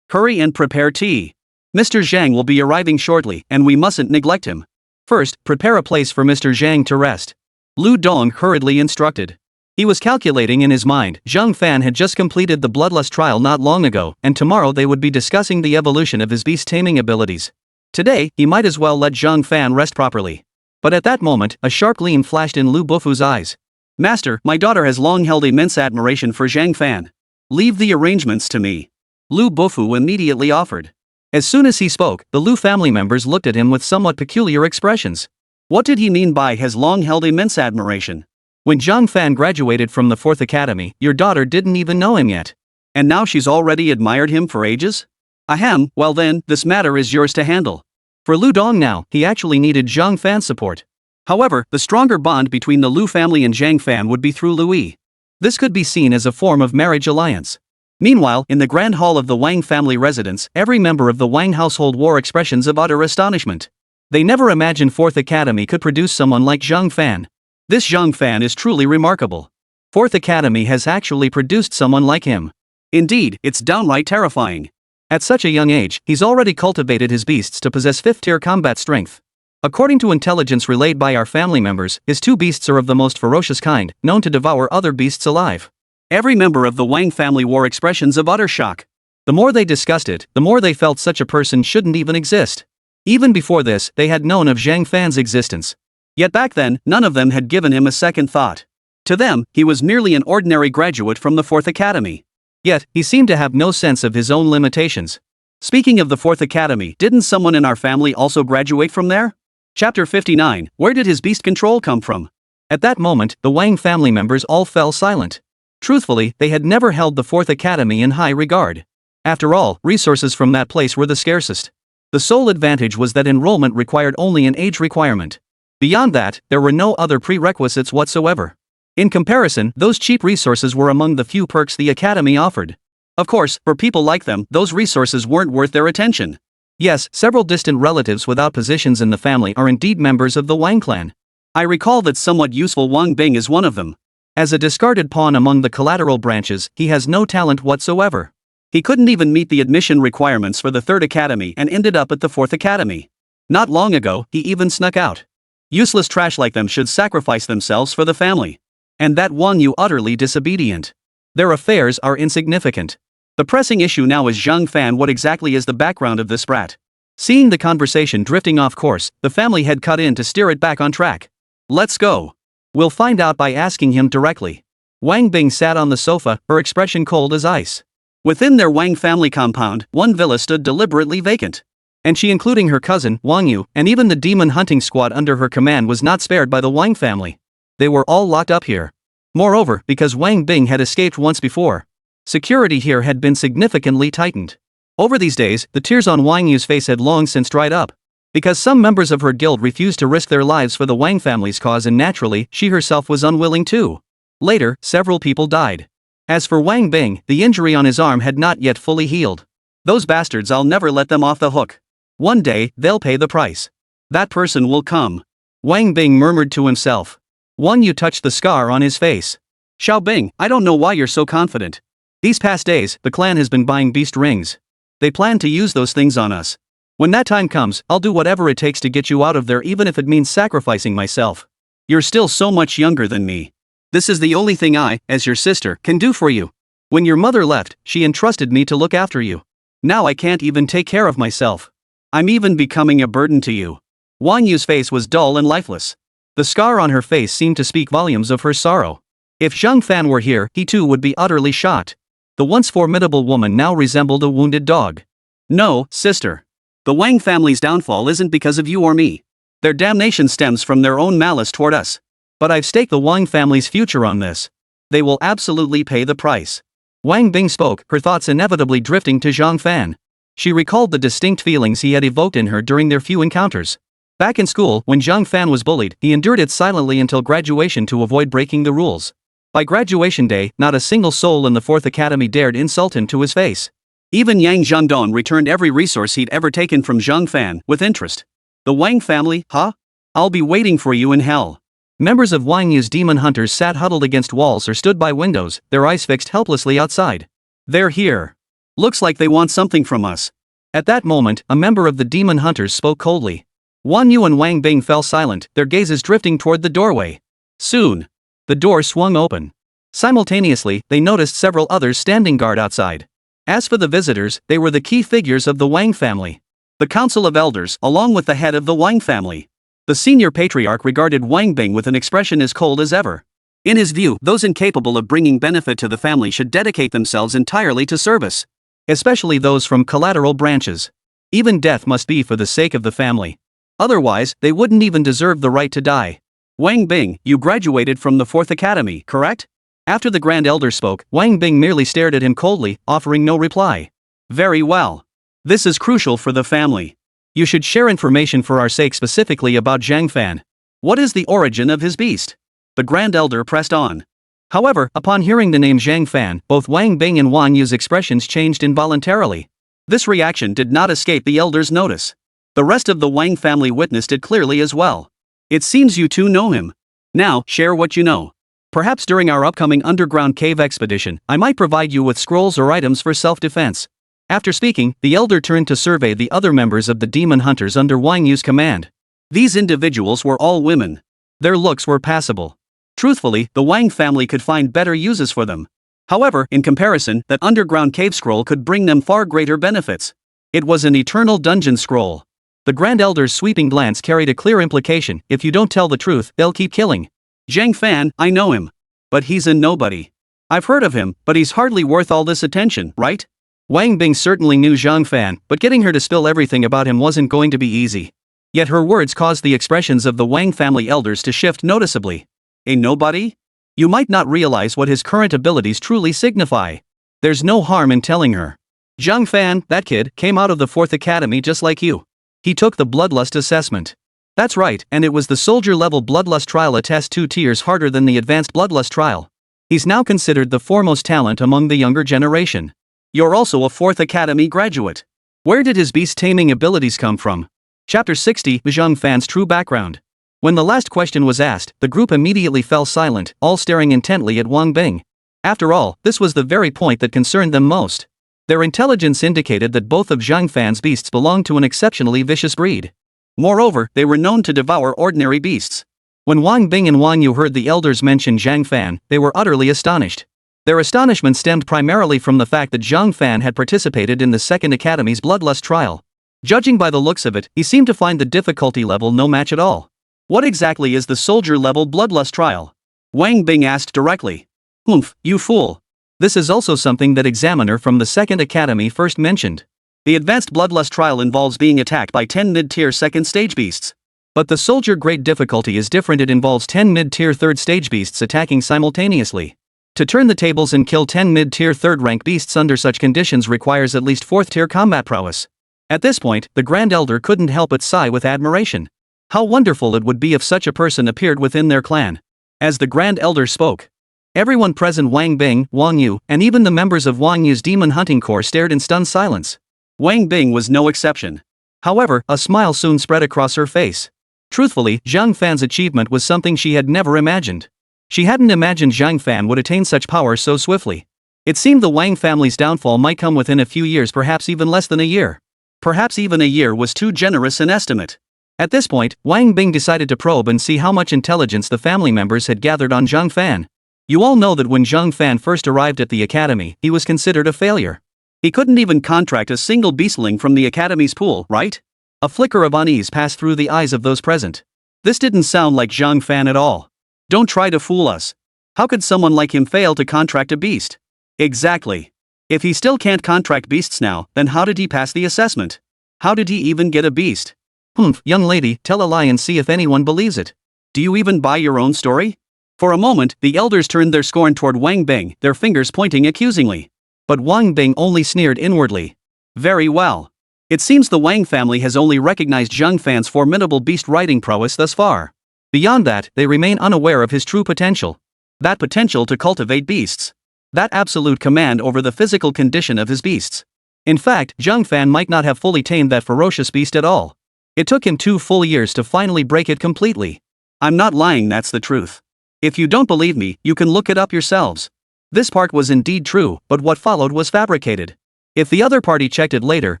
Hurry and prepare tea. Mr. Zhang will be arriving shortly, and we mustn't neglect him. First, prepare a place for Mr. Zhang to rest. Lu Dong hurriedly instructed. He was calculating in his mind, Zhang Fan had just completed the bloodlust trial not long ago, and tomorrow they would be discussing the evolution of his beast taming abilities. Today, he might as well let Zhang Fan rest properly. But at that moment, a sharp gleam flashed in Lu Bufu's eyes. Master, my daughter has long held immense admiration for Zhang Fan. Leave the arrangements to me. Lu Bufu immediately offered. As soon as he spoke, the Lu family members looked at him with somewhat peculiar expressions. What did he mean by has long held immense admiration? When Zhang Fan graduated from the 4th Academy, your daughter didn't even know him yet. And now she's already admired him for ages? Ahem, well then, this matter is yours to handle. For Lu Dong now, he actually needed Zhang Fan's support. However, the stronger bond between the Lu family and Zhang Fan would be through Louis. This could be seen as a form of marriage alliance. Meanwhile, in the grand hall of the Wang family residence, every member of the Wang household wore expressions of utter astonishment. They never imagined 4th Academy could produce someone like Zhang Fan. This Zhang Fan is truly remarkable. 4th Academy has actually produced someone like him. Indeed, it's downright terrifying. At such a young age, he's already cultivated his beasts to possess 5th-tier combat strength. According to intelligence relayed by our family members, his 2 beasts are of the most ferocious kind, known to devour other beasts alive. Every member of the Wang family wore expressions of utter shock. The more they discussed it, the more they felt such a person shouldn't even exist. Even before this, they had known of Zhang Fan's existence. Yet back then, none of them had given him a second thought. To them, he was merely an ordinary graduate from the 4th Academy. Yet, he seemed to have no sense of his own limitations. Speaking of the 4th Academy, didn't someone in our family also graduate from there? Chapter 59, where did his beast control come from? At that moment, the Wang family members all fell silent. Truthfully, they had never held the 4th Academy in high regard. After all, resources from that place were the scarcest. The sole advantage was that enrollment required only an age requirement. Beyond that, there were no other prerequisites whatsoever. In comparison, those cheap resources were among the few perks the Academy offered. Of course, for people like them, those resources weren't worth their attention. Yes, several distant relatives without positions in the family are indeed members of the Wang clan. I recall that somewhat useful Wang Bing is one of them. As a discarded pawn among the collateral branches, he has no talent whatsoever. He couldn't even meet the admission requirements for the 3rd Academy and ended up at the 4th Academy. Not long ago, he even snuck out. Useless trash like them should sacrifice themselves for the family. And that Wang Yu utterly disobedient. Their affairs are insignificant. The pressing issue now is Zhang Fan. What exactly is the background of this brat? Seeing the conversation drifting off course, the family head cut in to steer it back on track. Let's go. We'll find out by asking him directly. Wang Bing sat on the sofa, her expression cold as ice. Within their Wang family compound, one villa stood deliberately vacant. And she, including her cousin, Wang Yu, and even the demon hunting squad under her command, was not spared by the Wang family. They were all locked up here. Moreover, because Wang Bing had escaped once before, security here had been significantly tightened. Over these days, the tears on Wang Yu's face had long since dried up. Because some members of her guild refused to risk their lives for the Wang family's cause, and naturally, she herself was unwilling too. Later, several people died. As for Wang Bing, the injury on his arm had not yet fully healed. Those bastards, I'll never let them off the hook. One day, they'll pay the price. That person will come. Wang Bing murmured to himself. Wang Yu touched the scar on his face. Xiao Bing, I don't know why you're so confident. These past days, the clan has been buying beast rings. They plan to use those things on us. When that time comes, I'll do whatever it takes to get you out of there, even if it means sacrificing myself. You're still so much younger than me. This is the only thing I, as your sister, can do for you. When your mother left, she entrusted me to look after you. Now I can't even take care of myself. I'm even becoming a burden to you. Wang Yu's face was dull and lifeless. The scar on her face seemed to speak volumes of her sorrow. If Zhang Fan were here, he too would be utterly shocked. The once formidable woman now resembled a wounded dog. No, sister. The Wang family's downfall isn't because of you or me. Their damnation stems from their own malice toward us. But I've staked the Wang family's future on this. They will absolutely pay the price. Wang Bing spoke, her thoughts inevitably drifting to Zhang Fan. She recalled the distinct feelings he had evoked in her during their few encounters. Back in school, when Zhang Fan was bullied, he endured it silently until graduation to avoid breaking the rules. By graduation day, not a single soul in the 4th Academy dared insult him to his face. Even Yang Zhangdong returned every resource he'd ever taken from Zhang Fan, with interest. The Wang family, huh? I'll be waiting for you in hell. Members of Wang Yu's demon hunters sat huddled against walls or stood by windows, their eyes fixed helplessly outside. They're here. Looks like they want something from us. At that moment, a member of the demon hunters spoke coldly. Wang Yu and Wang Bing fell silent, their gazes drifting toward the doorway. Soon, the door swung open. Simultaneously, they noticed several others standing guard outside. As for the visitors, they were the key figures of the Wang family. The Council of Elders, along with the head of the Wang family. The senior patriarch regarded Wang Bing with an expression as cold as ever. In his view, those incapable of bringing benefit to the family should dedicate themselves entirely to service. Especially those from collateral branches. Even death must be for the sake of the family. Otherwise, they wouldn't even deserve the right to die. Wang Bing, you graduated from the 4th Academy, correct? After the Grand Elder spoke, Wang Bing merely stared at him coldly, offering no reply. Very well. This is crucial for the family. You should share information for our sake, specifically about Zhang Fan. What is the origin of his beast? The Grand Elder pressed on. However, upon hearing the name Zhang Fan, both Wang Bing and Wang Yu's expressions changed involuntarily. This reaction did not escape the Elder's notice. The rest of the Wang family witnessed it clearly as well. It seems you two know him. Now, share what you know. Perhaps during our upcoming underground cave expedition, I might provide you with scrolls or items for self-defense. After speaking, the Elder turned to survey the other members of the demon hunters under Wang Yu's command. These individuals were all women. Their looks were passable. Truthfully, the Wang family could find better uses for them. However, in comparison, that underground cave scroll could bring them far greater benefits. It was an eternal dungeon scroll. The Grand Elder's sweeping glance carried a clear implication: if you don't tell the truth, they'll keep killing. Zhang Fan, I know him. But he's a nobody. I've heard of him, but he's hardly worth all this attention, right? Wang Bing certainly knew Zhang Fan, but getting her to spill everything about him wasn't going to be easy. Yet her words caused the expressions of the Wang family elders to shift noticeably. A nobody? You might not realize what his current abilities truly signify. There's no harm in telling her. Zhang Fan, that kid, came out of the 4th Academy just like you. He took the Bloodlust assessment. That's right, and it was the soldier-level Bloodlust trial, a test 2 tiers harder than the advanced Bloodlust trial. He's now considered the foremost talent among the younger generation. You're also a 4th Academy graduate. Where did his beast-taming abilities come from? Chapter 60, Zhang Fan's true background. When the last question was asked, the group immediately fell silent, all staring intently at Wang Bing. After all, this was the very point that concerned them most. Their intelligence indicated that both of Zhang Fan's beasts belonged to an exceptionally vicious breed. Moreover, they were known to devour ordinary beasts. When Wang Bing and Wang Yu heard the elders mention Zhang Fan, they were utterly astonished. Their astonishment stemmed primarily from the fact that Zhang Fan had participated in the 2nd Academy's Bloodlust trial. Judging by the looks of it, he seemed to find the difficulty level no match at all. What exactly is the soldier-level Bloodlust trial? Wang Bing asked directly. Humph, you fool. This is also something that examiner from the 2nd Academy first mentioned. The advanced Bloodlust trial involves being attacked by 10 mid-tier 2nd stage beasts. But the soldier grade difficulty is different. It involves 10 mid-tier 3rd stage beasts attacking simultaneously. To turn the tables and kill 10 mid-tier 3rd rank beasts under such conditions requires at least 4th tier combat prowess. At this point, the Grand Elder couldn't help but sigh with admiration. How wonderful it would be if such a person appeared within their clan. As the Grand Elder spoke, everyone present, Wang Bing, Wang Yu, and even the members of Wang Yu's Demon Hunting Corps, stared in stunned silence. Wang Bing was no exception. However, a smile soon spread across her face. Truthfully, Zhang Fan's achievement was something she had never imagined. She hadn't imagined Zhang Fan would attain such power so swiftly. It seemed the Wang family's downfall might come within a few years, perhaps even less than a year. Perhaps even a year was too generous an estimate. At this point, Wang Bing decided to probe and see how much intelligence the family members had gathered on Zhang Fan. You all know that when Zhang Fan first arrived at the academy, he was considered a failure. He couldn't even contract a single beastling from the academy's pool, right? A flicker of unease passed through the eyes of those present. This didn't sound like Zhang Fan at all. Don't try to fool us. How could someone like him fail to contract a beast? Exactly. If he still can't contract beasts now, then how did he pass the assessment? How did he even get a beast? Humph, young lady, tell a lie and see if anyone believes it. Do you even buy your own story? For a moment, the elders turned their scorn toward Wang Bing, their fingers pointing accusingly. But Wang Bing only sneered inwardly. Very well. It seems the Wang family has only recognized Zhang Fan's formidable beast-riding prowess thus far. Beyond that, they remain unaware of his true potential. That potential to cultivate beasts. That absolute command over the physical condition of his beasts. In fact, Zhang Fan might not have fully tamed that ferocious beast at all. It took him 2 full years to finally break it completely. I'm not lying, that's the truth. If you don't believe me, you can look it up yourselves. This part was indeed true, but what followed was fabricated. If the other party checked it later,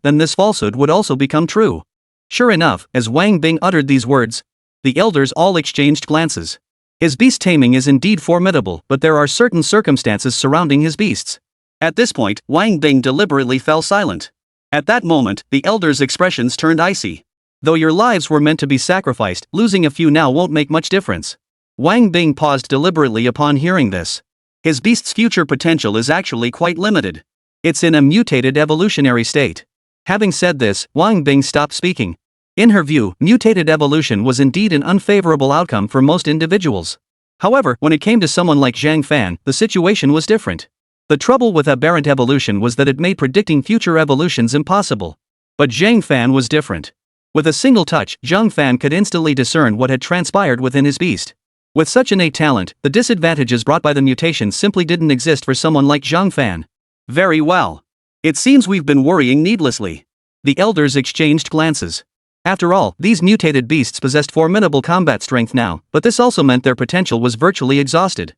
then this falsehood would also become true. Sure enough, as Wang Bing uttered these words, the elders all exchanged glances. His beast taming is indeed formidable, but there are certain circumstances surrounding his beasts. At this point, Wang Bing deliberately fell silent. At that moment, the elders' expressions turned icy. Though your lives were meant to be sacrificed, losing a few now won't make much difference. Wang Bing paused deliberately upon hearing this. His beast's future potential is actually quite limited. It's in a mutated evolutionary state. Having said this, Wang Bing stopped speaking. In her view, mutated evolution was indeed an unfavorable outcome for most individuals. However, when it came to someone like Zhang Fan, the situation was different. The trouble with aberrant evolution was that it made predicting future evolutions impossible. But Zhang Fan was different. With a single touch, Zhang Fan could instantly discern what had transpired within his beast. With such innate talent, the disadvantages brought by the mutation simply didn't exist for someone like Zhang Fan. Very well. It seems we've been worrying needlessly. The elders exchanged glances. After all, these mutated beasts possessed formidable combat strength now, but this also meant their potential was virtually exhausted.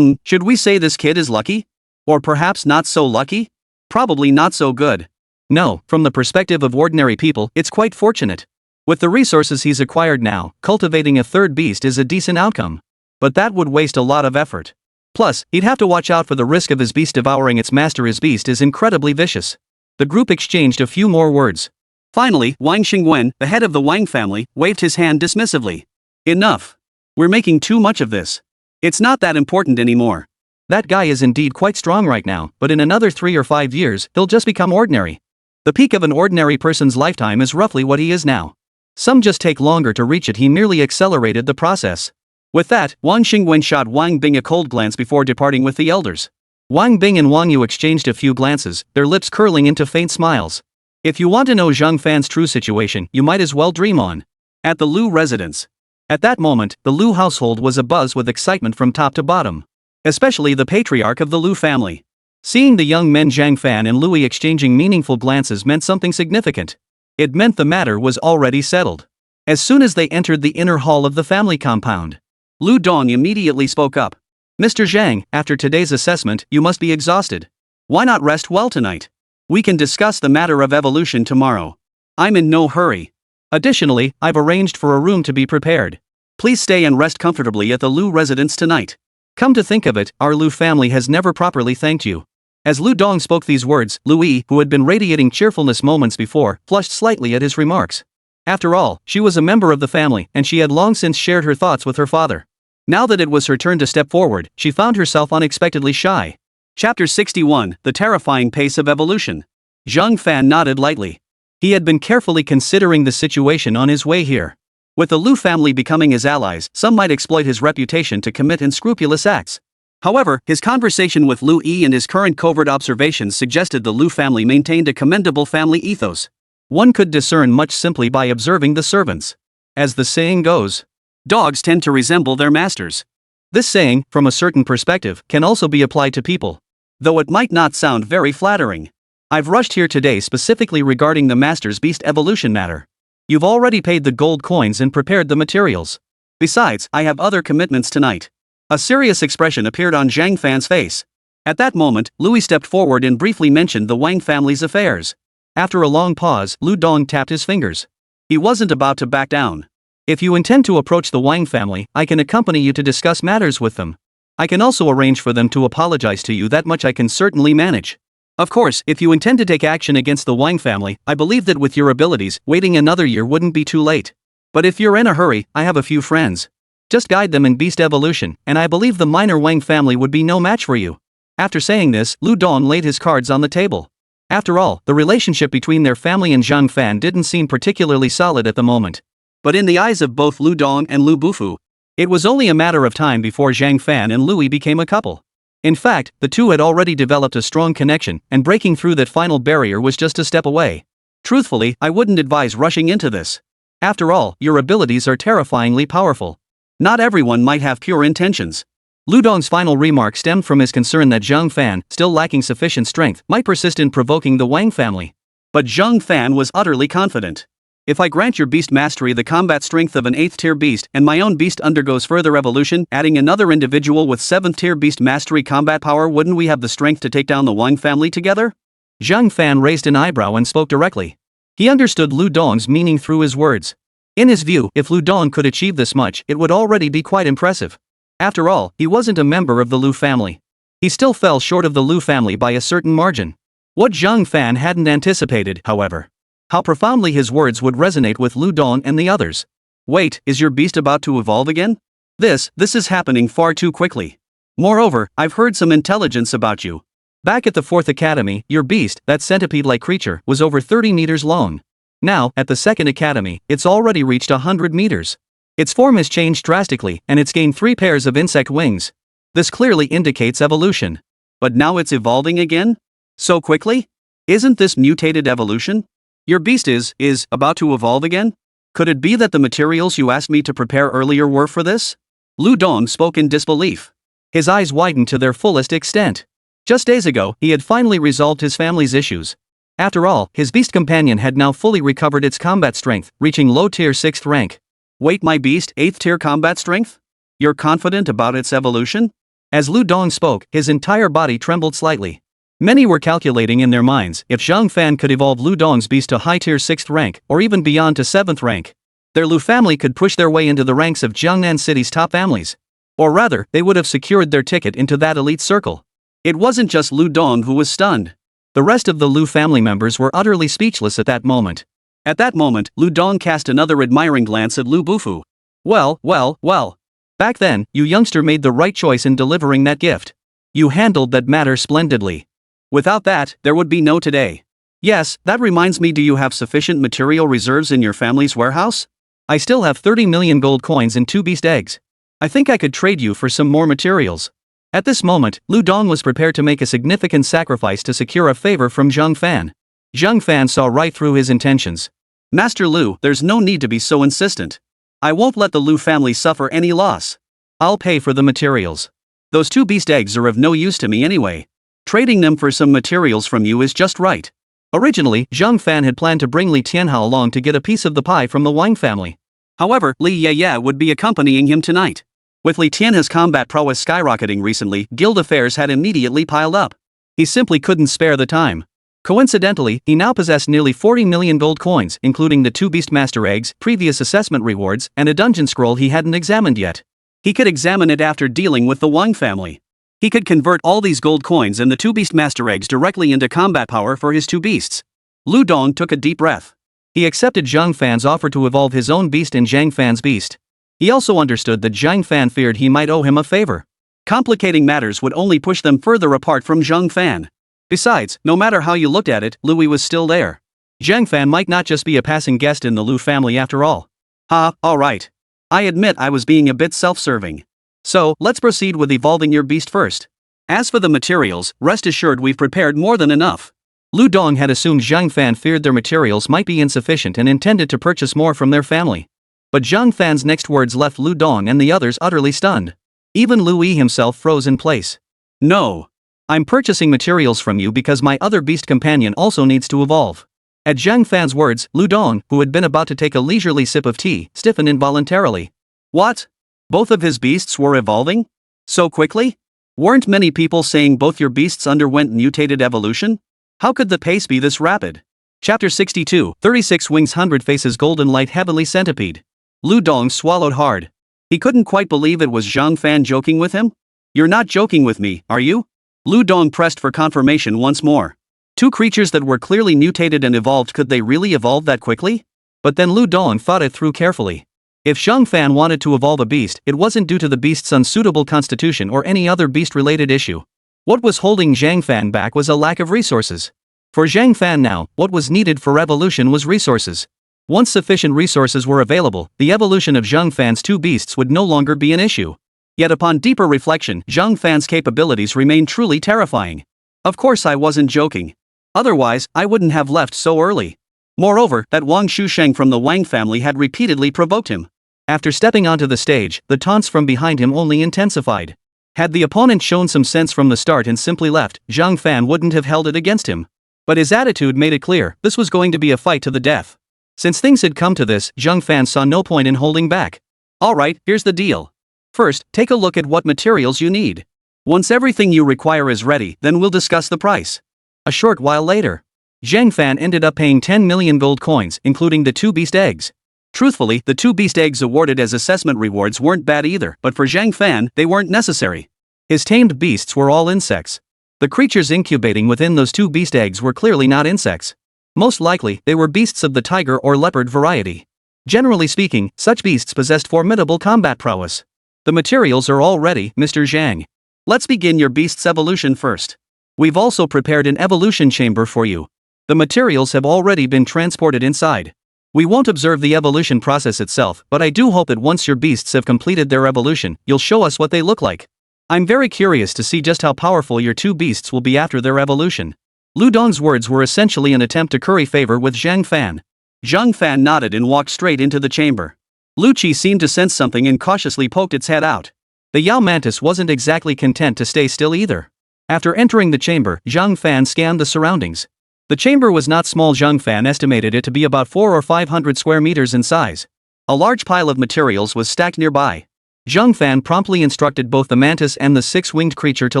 Should we say this kid is lucky? Or perhaps not so lucky? Probably not so good. No, from the perspective of ordinary people, it's quite fortunate. With the resources he's acquired now, cultivating a third beast is a decent outcome. But that would waste a lot of effort. Plus, he'd have to watch out for the risk of his beast devouring its master. His beast is incredibly vicious. The group exchanged a few more words. Finally, Wang Xingwen, the head of the Wang family, waved his hand dismissively. Enough. We're making too much of this. It's not that important anymore. That guy is indeed quite strong right now, but in another 3 or 5 years, he'll just become ordinary. The peak of an ordinary person's lifetime is roughly what he is now. Some just take longer to reach it. He merely accelerated the process. With that, Wang Xingwen shot Wang Bing a cold glance before departing with the elders. Wang Bing and Wang Yu exchanged a few glances, their lips curling into faint smiles. If you want to know Zhang Fan's true situation, you might as well dream on. At the Lu residence. At that moment, the Lu household was abuzz with excitement from top to bottom. Especially the patriarch of the Lu family. Seeing the young men Zhang Fan and Louis exchanging meaningful glances meant something significant. It meant the matter was already settled. As soon as they entered the inner hall of the family compound, Lu Dong immediately spoke up. Mr. Zhang, after today's assessment, you must be exhausted. Why not rest well tonight? We can discuss the matter of evolution tomorrow. I'm in no hurry. Additionally, I've arranged for a room to be prepared. Please stay and rest comfortably at the Lu residence tonight. Come to think of it, our Lu family has never properly thanked you. As Lu Dong spoke these words, Louis, who had been radiating cheerfulness moments before, flushed slightly at his remarks. After all, she was a member of the family, and she had long since shared her thoughts with her father. Now that it was her turn to step forward, she found herself unexpectedly shy. Chapter 61, The Terrifying Pace of Evolution. Zhang Fan nodded lightly. He had been carefully considering the situation on his way here. With the Lu family becoming his allies, some might exploit his reputation to commit unscrupulous acts. However, his conversation with Lu Yi and his current covert observations suggested the Lu family maintained a commendable family ethos. One could discern much simply by observing the servants. As the saying goes, dogs tend to resemble their masters. This saying, from a certain perspective, can also be applied to people. Though it might not sound very flattering. I've rushed here today specifically regarding the master's beast evolution matter. You've already paid the gold coins and prepared the materials. Besides, I have other commitments tonight. A serious expression appeared on Zhang Fan's face. At that moment, Louis stepped forward and briefly mentioned the Wang family's affairs. After a long pause, Lu Dong tapped his fingers. He wasn't about to back down. If you intend to approach the Wang family, I can accompany you to discuss matters with them. I can also arrange for them to apologize to you. That much I can certainly manage. Of course, if you intend to take action against the Wang family, I believe that with your abilities, waiting another year wouldn't be too late. But if you're in a hurry, I have a few friends. Just guide them in beast evolution, and I believe the minor Wang family would be no match for you. After saying this, Lu Dong laid his cards on the table. After all, the relationship between their family and Zhang Fan didn't seem particularly solid at the moment. But in the eyes of both Lu Dong and Lu Bufu, it was only a matter of time before Zhang Fan and Louis became a couple. In fact, the two had already developed a strong connection, and breaking through that final barrier was just a step away. Truthfully, I wouldn't advise rushing into this. After all, your abilities are terrifyingly powerful. Not everyone might have pure intentions. Lu Dong's final remark stemmed from his concern that Zhang Fan, still lacking sufficient strength, might persist in provoking the Wang family. But Zhang Fan was utterly confident. If I grant your beast mastery the combat strength of an 8th tier beast and my own beast undergoes further evolution, adding another individual with 7th tier beast mastery combat power, wouldn't we have the strength to take down the Wang family together? Zhang Fan raised an eyebrow and spoke directly. He understood Lu Dong's meaning through his words. In his view, if Lu Dong could achieve this much, it would already be quite impressive. After all, he wasn't a member of the Lu family. He still fell short of the Lu family by a certain margin. What Zhang Fan hadn't anticipated, however, how profoundly his words would resonate with Lu Dong and the others. Wait, is your beast about to evolve again? This is happening far too quickly. Moreover, I've heard some intelligence about you. Back at the 4th Academy, your beast, that centipede-like creature, was over 30 meters long. Now, at the 2nd Academy, it's already reached 100 meters. Its form has changed drastically, and it's gained 3 pairs of insect wings. This clearly indicates evolution. But now it's evolving again? So quickly? Isn't this mutated evolution? Your beast is about to evolve again? Could it be that the materials you asked me to prepare earlier were for this? Lu Dong spoke in disbelief. His eyes widened to their fullest extent. Just days ago, he had finally resolved his family's issues. After all, his beast companion had now fully recovered its combat strength, reaching low-tier 6th rank. Wait, my beast, 8th-tier combat strength? You're confident about its evolution? As Lu Dong spoke, his entire body trembled slightly. Many were calculating in their minds if Zhang Fan could evolve Lu Dong's beast to high-tier 6th rank, or even beyond to 7th rank. Their Lu family could push their way into the ranks of Jiangnan City's top families. Or rather, they would have secured their ticket into that elite circle. It wasn't just Lu Dong who was stunned. The rest of the Lu family members were utterly speechless at that moment. At that moment, Lu Dong cast another admiring glance at Lu Bufu. Well. Back then, you youngster made the right choice in delivering that gift. You handled that matter splendidly. Without that, there would be no today. Yes, that reminds me, do you have sufficient material reserves in your family's warehouse? I still have 30 million gold coins and 2 beast eggs. I think I could trade you for some more materials. At this moment, Lu Dong was prepared to make a significant sacrifice to secure a favor from Zhang Fan. Zhang Fan saw right through his intentions. Master Lu, there's no need to be so insistent. I won't let the Lu family suffer any loss. I'll pay for the materials. Those 2 beast eggs are of no use to me anyway. Trading them for some materials from you is just right. Originally, Zhang Fan had planned to bring Li Tianhao along to get a piece of the pie from the Wang family. However, Li Ye would be accompanying him tonight. With Li Tianha's combat prowess skyrocketing recently, guild affairs had immediately piled up. He simply couldn't spare the time. Coincidentally, he now possessed nearly 40 million gold coins, including the 2 Beastmaster eggs, previous assessment rewards, and a dungeon scroll he hadn't examined yet. He could examine it after dealing with the Wang family. He could convert all these gold coins and the 2 Beastmaster eggs directly into combat power for his 2 beasts. Lu Dong took a deep breath. He accepted Zhang Fan's offer to evolve his own beast in Zhang Fan's beast. He also understood that Zhang Fan feared he might owe him a favor. Complicating matters would only push them further apart from Zhang Fan. Besides, no matter how you looked at it, Louis was still there. Zhang Fan might not just be a passing guest in the Lu family after all. Alright. I admit I was being a bit self-serving. So, let's proceed with evolving your beast first. As for the materials, rest assured we've prepared more than enough. Lu Dong had assumed Zhang Fan feared their materials might be insufficient and intended to purchase more from their family. But Zhang Fan's next words left Lu Dong and the others utterly stunned. Even Lu Yi himself froze in place. No. I'm purchasing materials from you because my other beast companion also needs to evolve. At Zhang Fan's words, Lu Dong, who had been about to take a leisurely sip of tea, stiffened involuntarily. What? Both of his beasts were evolving? So quickly? Weren't many people saying both your beasts underwent mutated evolution? How could the pace be this rapid? Chapter 62, 36 Wings 100 Faces Golden Light Heavenly Centipede. Lu Dong swallowed hard. He couldn't quite believe it was Zhang Fan joking with him. You're not joking with me, are you? Lu Dong pressed for confirmation once more. 2 creatures that were clearly mutated and evolved, could they really evolve that quickly? But then Lu Dong thought it through carefully. If Zhang Fan wanted to evolve a beast, it wasn't due to the beast's unsuitable constitution or any other beast-related issue. What was holding Zhang Fan back was a lack of resources. For Zhang Fan now, what was needed for evolution was resources. Once sufficient resources were available, the evolution of Zhang Fan's 2 beasts would no longer be an issue. Yet upon deeper reflection, Zhang Fan's capabilities remained truly terrifying. Of course I wasn't joking. Otherwise, I wouldn't have left so early. Moreover, that Wang Shusheng from the Wang family had repeatedly provoked him. After stepping onto the stage, the taunts from behind him only intensified. Had the opponent shown some sense from the start and simply left, Zhang Fan wouldn't have held it against him. But his attitude made it clear, this was going to be a fight to the death. Since things had come to this, Zhang Fan saw no point in holding back. Alright, here's the deal. First, take a look at what materials you need. Once everything you require is ready, then we'll discuss the price. A short while later, Zhang Fan ended up paying 10 million gold coins, including the 2 beast eggs. Truthfully, the 2 beast eggs awarded as assessment rewards weren't bad either, but for Zhang Fan, they weren't necessary. His tamed beasts were all insects. The creatures incubating within those 2 beast eggs were clearly not insects. Most likely, they were beasts of the tiger or leopard variety. Generally speaking, such beasts possessed formidable combat prowess. The materials are all ready, Mr. Zhang. Let's begin your beast's evolution first. We've also prepared an evolution chamber for you. The materials have already been transported inside. We won't observe the evolution process itself, but I do hope that once your beasts have completed their evolution, you'll show us what they look like. I'm very curious to see just how powerful your 2 beasts will be after their evolution. Lu Dong's words were essentially an attempt to curry favor with Zhang Fan. Zhang Fan nodded and walked straight into the chamber. Lu Qi seemed to sense something and cautiously poked its head out. The Yao mantis wasn't exactly content to stay still either. After entering the chamber, Zhang Fan scanned the surroundings. The chamber was not small. Zhang Fan estimated it to be about 400 or 500 square meters in size. A large pile of materials was stacked nearby. Zhang Fan promptly instructed both the mantis and the six-winged creature to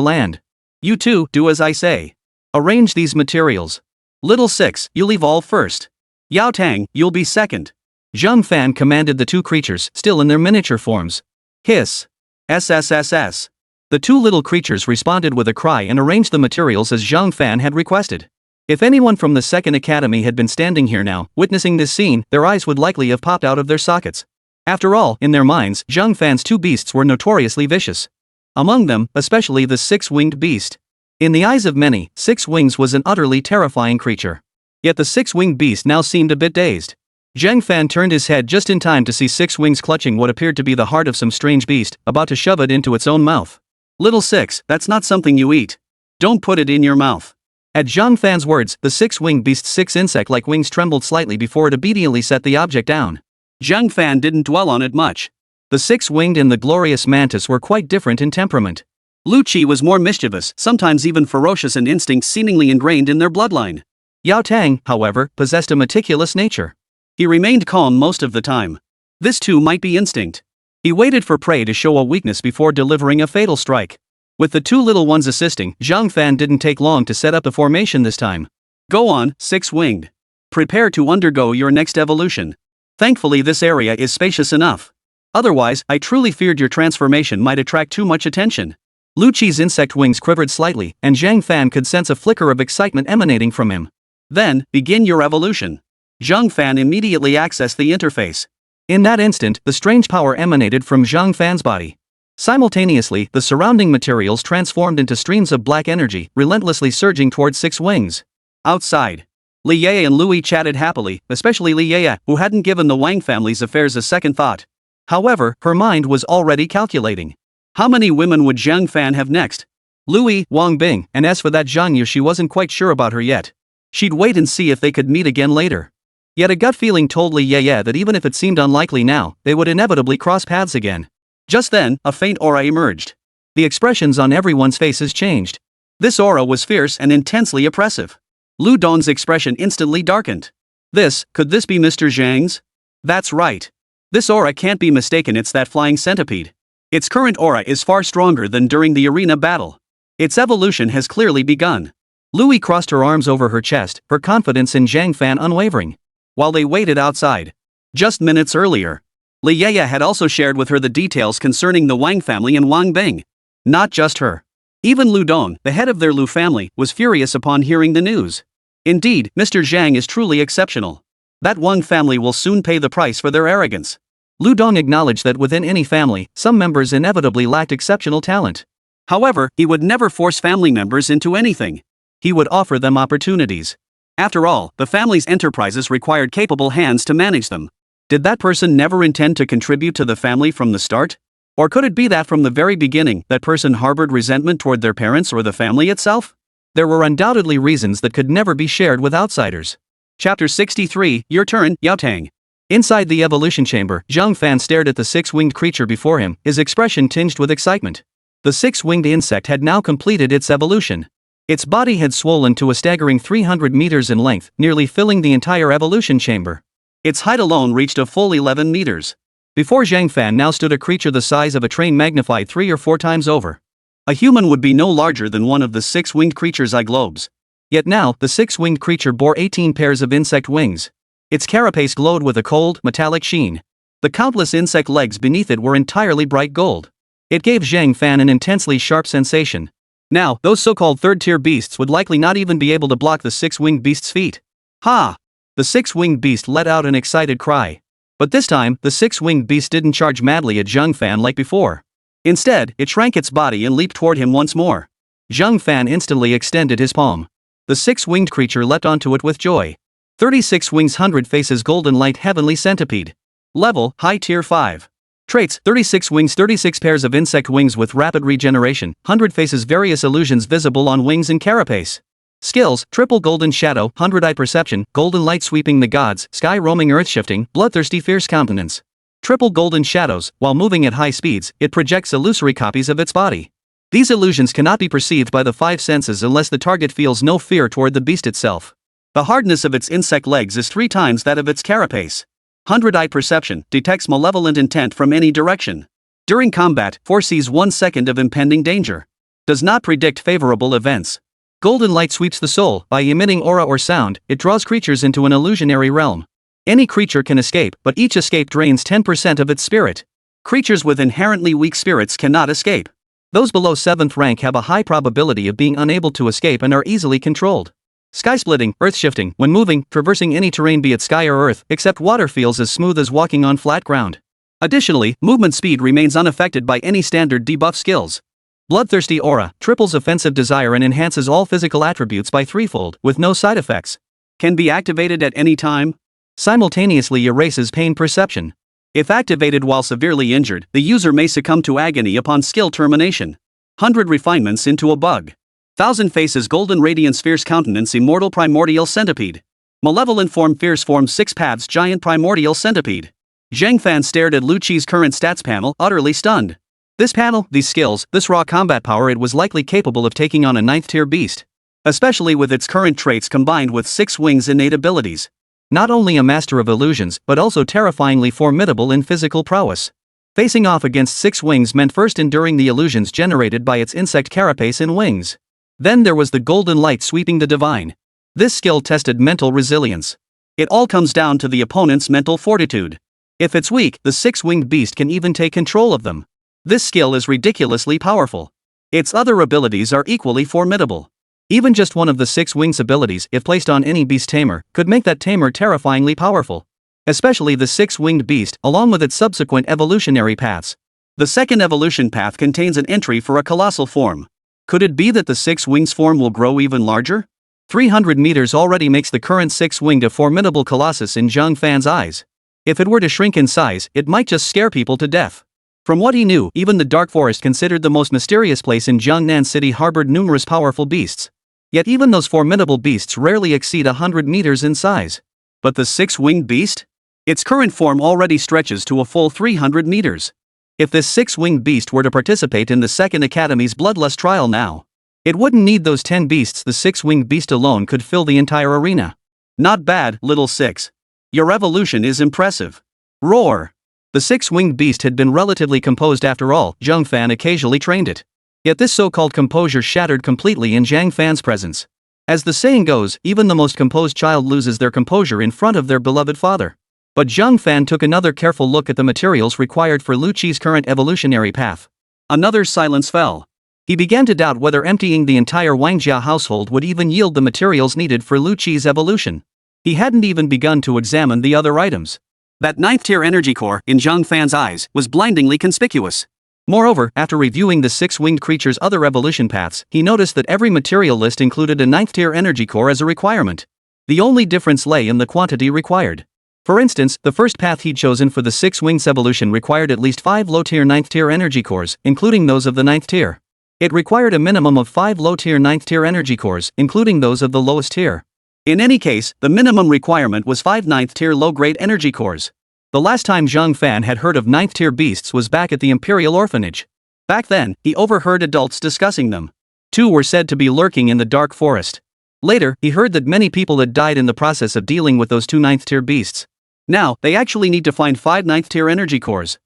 land. You two, do as I say. Arrange these materials. Little Six, you leave all first. Yao Tang, you'll be second. Zhang Fan commanded the two creatures, still in their miniature forms. Hiss. SSSS. The two little creatures responded with a cry and arranged the materials as Zhang Fan had requested. If anyone from the second academy had been standing here now, witnessing this scene, their eyes would likely have popped out of their sockets. After all, in their minds, Zhang Fan's two beasts were notoriously vicious. Among them, especially the six-winged beast. In the eyes of many, Six Wings was an utterly terrifying creature. Yet the six-winged beast now seemed a bit dazed. Zhang Fan turned his head just in time to see Six Wings clutching what appeared to be the heart of some strange beast, about to shove it into its own mouth. Little Six, that's not something you eat. Don't put it in your mouth. At Zhang Fan's words, the six-winged beast's six insect-like wings trembled slightly before it obediently set the object down. Zhang Fan didn't dwell on it much. The six-winged and the glorious mantis were quite different in temperament. Lu Qi was more mischievous, sometimes even ferocious, and instincts seemingly ingrained in their bloodline. Yao Tang, however, possessed a meticulous nature. He remained calm most of the time. This too might be instinct. He waited for prey to show a weakness before delivering a fatal strike. With the two little ones assisting, Zhang Fan didn't take long to set up the formation this time. Go on, six-winged. Prepare to undergo your next evolution. Thankfully this area is spacious enough. Otherwise, I truly feared your transformation might attract too much attention. Lu Qi's insect wings quivered slightly, and Zhang Fan could sense a flicker of excitement emanating from him. Then, begin your evolution. Zhang Fan immediately accessed the interface. In that instant, the strange power emanated from Zhang Fan's body. Simultaneously, the surrounding materials transformed into streams of black energy, relentlessly surging towards Six Wings. Outside, Li Ye and Louis chatted happily, especially Li Ye, who hadn't given the Wang family's affairs a second thought. However, her mind was already calculating. How many women would Zhang Fan have next? Louis, Wang Bing, and as for that Zhang Yu, she wasn't quite sure about her yet. She'd wait and see if they could meet again later. Yet a gut feeling told Li Ye that even if it seemed unlikely now, they would inevitably cross paths again. Just then, a faint aura emerged. The expressions on everyone's faces changed. This aura was fierce and intensely oppressive. Lu Dong's expression instantly darkened. Could this be Mr. Zhang's? That's right. This aura can't be mistaken, it's that flying centipede. Its current aura is far stronger than during the arena battle. Its evolution has clearly begun. Louis crossed her arms over her chest, her confidence in Zhang Fan unwavering. While they waited outside. Just minutes earlier, Li Ye had also shared with her the details concerning the Wang family and Wang Bing. Not just her. Even Lu Dong, the head of their Lu family, was furious upon hearing the news. Indeed, Mr. Zhang is truly exceptional. That Wang family will soon pay the price for their arrogance. Lu Dong acknowledged that within any family, some members inevitably lacked exceptional talent. However, he would never force family members into anything. He would offer them opportunities. After all, the family's enterprises required capable hands to manage them. Did that person never intend to contribute to the family from the start? Or could it be that from the very beginning, that person harbored resentment toward their parents or the family itself? There were undoubtedly reasons that could never be shared with outsiders. Chapter 63, Your Turn, Yao Tang. Inside the evolution chamber, Zhang Fan stared at the six-winged creature before him, his expression tinged with excitement. The six-winged insect had now completed its evolution. Its body had swollen to a staggering 300 meters in length, nearly filling the entire evolution chamber. Its height alone reached a full 11 meters. Before Zhang Fan now stood a creature the size of a train magnified 3 or 4 times over. A human would be no larger than one of the six-winged creature's eye globes. Yet now, the six-winged creature bore 18 pairs of insect wings. Its carapace glowed with a cold, metallic sheen. The countless insect legs beneath it were entirely bright gold. It gave Zhang Fan an intensely sharp sensation. Now, those so-called third-tier beasts would likely not even be able to block the six-winged beast's feet. Ha! The six-winged beast let out an excited cry. But this time, the six-winged beast didn't charge madly at Zhang Fan like before. Instead, it shrank its body and leaped toward him once more. Zhang Fan instantly extended his palm. The six-winged creature leapt onto it with joy. 36 wings, 100 faces, golden light, heavenly centipede. Level, high tier 5. Traits, 36 wings, 36 pairs of insect wings with rapid regeneration, 100 faces, various illusions visible on wings and carapace. Skills: Triple Golden Shadow, 100-Eye Perception, Golden Light Sweeping the Gods, Sky Roaming Earth Shifting, Bloodthirsty Fierce Countenance. Triple Golden Shadows: while moving at high speeds, it projects illusory copies of its body. These illusions cannot be perceived by the five senses unless the target feels no fear toward the beast itself. The hardness of its insect legs is 3 times that of its carapace. 100-Eye Perception detects malevolent intent from any direction. During combat, foresees 1 second of impending danger. Does not predict favorable events. Golden Light sweeps the soul. By emitting aura or sound, it draws creatures into an illusionary realm. Any creature can escape, but each escape drains 10% of its spirit. Creatures with inherently weak spirits cannot escape. Those below 7th rank have a high probability of being unable to escape and are easily controlled. Sky Splitting, Earth Shifting: when moving, traversing any terrain be it sky or earth, except water, feels as smooth as walking on flat ground. Additionally, movement speed remains unaffected by any standard debuff skills. Bloodthirsty Aura triples offensive desire and enhances all physical attributes by threefold, with no side effects. Can be activated at any time. Simultaneously erases pain perception. If activated while severely injured, the user may succumb to agony upon skill termination. 100 refinements into a bug. 1000 faces Golden Radiance Fierce Countenance Immortal Primordial Centipede. Malevolent Form Fierce Form 6 paths Giant Primordial Centipede. Zhang Fan stared at Lu Qi's current stats panel, utterly stunned. This panel, these skills, this raw combat power, it was likely capable of taking on a 9th tier beast. Especially with its current traits combined with 6 wings innate abilities. Not only a master of illusions, but also terrifyingly formidable in physical prowess. Facing off against 6 wings meant first enduring the illusions generated by its insect carapace and wings. Then there was the Golden Light sweeping the divine. This skill tested mental resilience. It all comes down to the opponent's mental fortitude. If it's weak, the 6-winged beast can even take control of them. This skill is ridiculously powerful. Its other abilities are equally formidable. Even just one of the 6 wings abilities, if placed on any beast tamer, could make that tamer terrifyingly powerful. Especially the 6-winged beast, along with its subsequent evolutionary paths. The second evolution path contains an entry for a colossal form. Could it be that the 6 wings form will grow even larger? 300 meters already makes the current 6-winged a formidable colossus in Zhang Fan's eyes. If it were to shrink in size, it might just scare people to death. From what he knew, even the Dark Forest, considered the most mysterious place in Jiangnan City, harbored numerous powerful beasts. Yet even those formidable beasts rarely exceed 100 meters in size. But the 6-winged beast? Its current form already stretches to a full 300 meters. If this 6-winged beast were to participate in the Second Academy's Bloodlust trial now, it wouldn't need those 10 beasts. The 6-winged beast alone could fill the entire arena. Not bad, little 6. Your evolution is impressive. Roar! The 6-winged beast had been relatively composed after all. Zhang Fan occasionally trained it. Yet this so-called composure shattered completely in Zhang Fan's presence. As the saying goes, even the most composed child loses their composure in front of their beloved father. But Zhang Fan took another careful look at the materials required for Lu Qi's current evolutionary path. Another silence fell. He began to doubt whether emptying the entire Wangjia household would even yield the materials needed for Lu Qi's evolution. He hadn't even begun to examine the other items. That 9th tier energy core, in Zhang Fan's eyes, was blindingly conspicuous. Moreover, after reviewing the 6-winged creature's other evolution paths, he noticed that every material list included a 9th tier energy core as a requirement. The only difference lay in the quantity required. For instance, the first path he'd chosen for the 6-wings evolution required at least 5 low-tier 9th tier energy cores, including those of the 9th tier. It required a minimum of 5 low-tier 9th tier energy cores, including those of the lowest tier. In any case, the minimum requirement was 5 9th tier low-grade energy cores. The last time Zhang Fan had heard of 9th tier beasts was back at the Imperial Orphanage. Back then, he overheard adults discussing them. 2 were said to be lurking in the Dark Forest. Later, he heard that many people had died in the process of dealing with those 2 9th tier beasts. Now, they actually need to find 5 9th tier energy cores.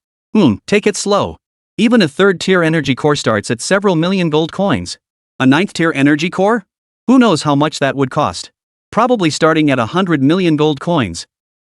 Take it slow. Even a 3rd tier energy core starts at several million gold coins. A 9th tier energy core? Who knows how much that would cost? Probably starting at 100 million gold coins.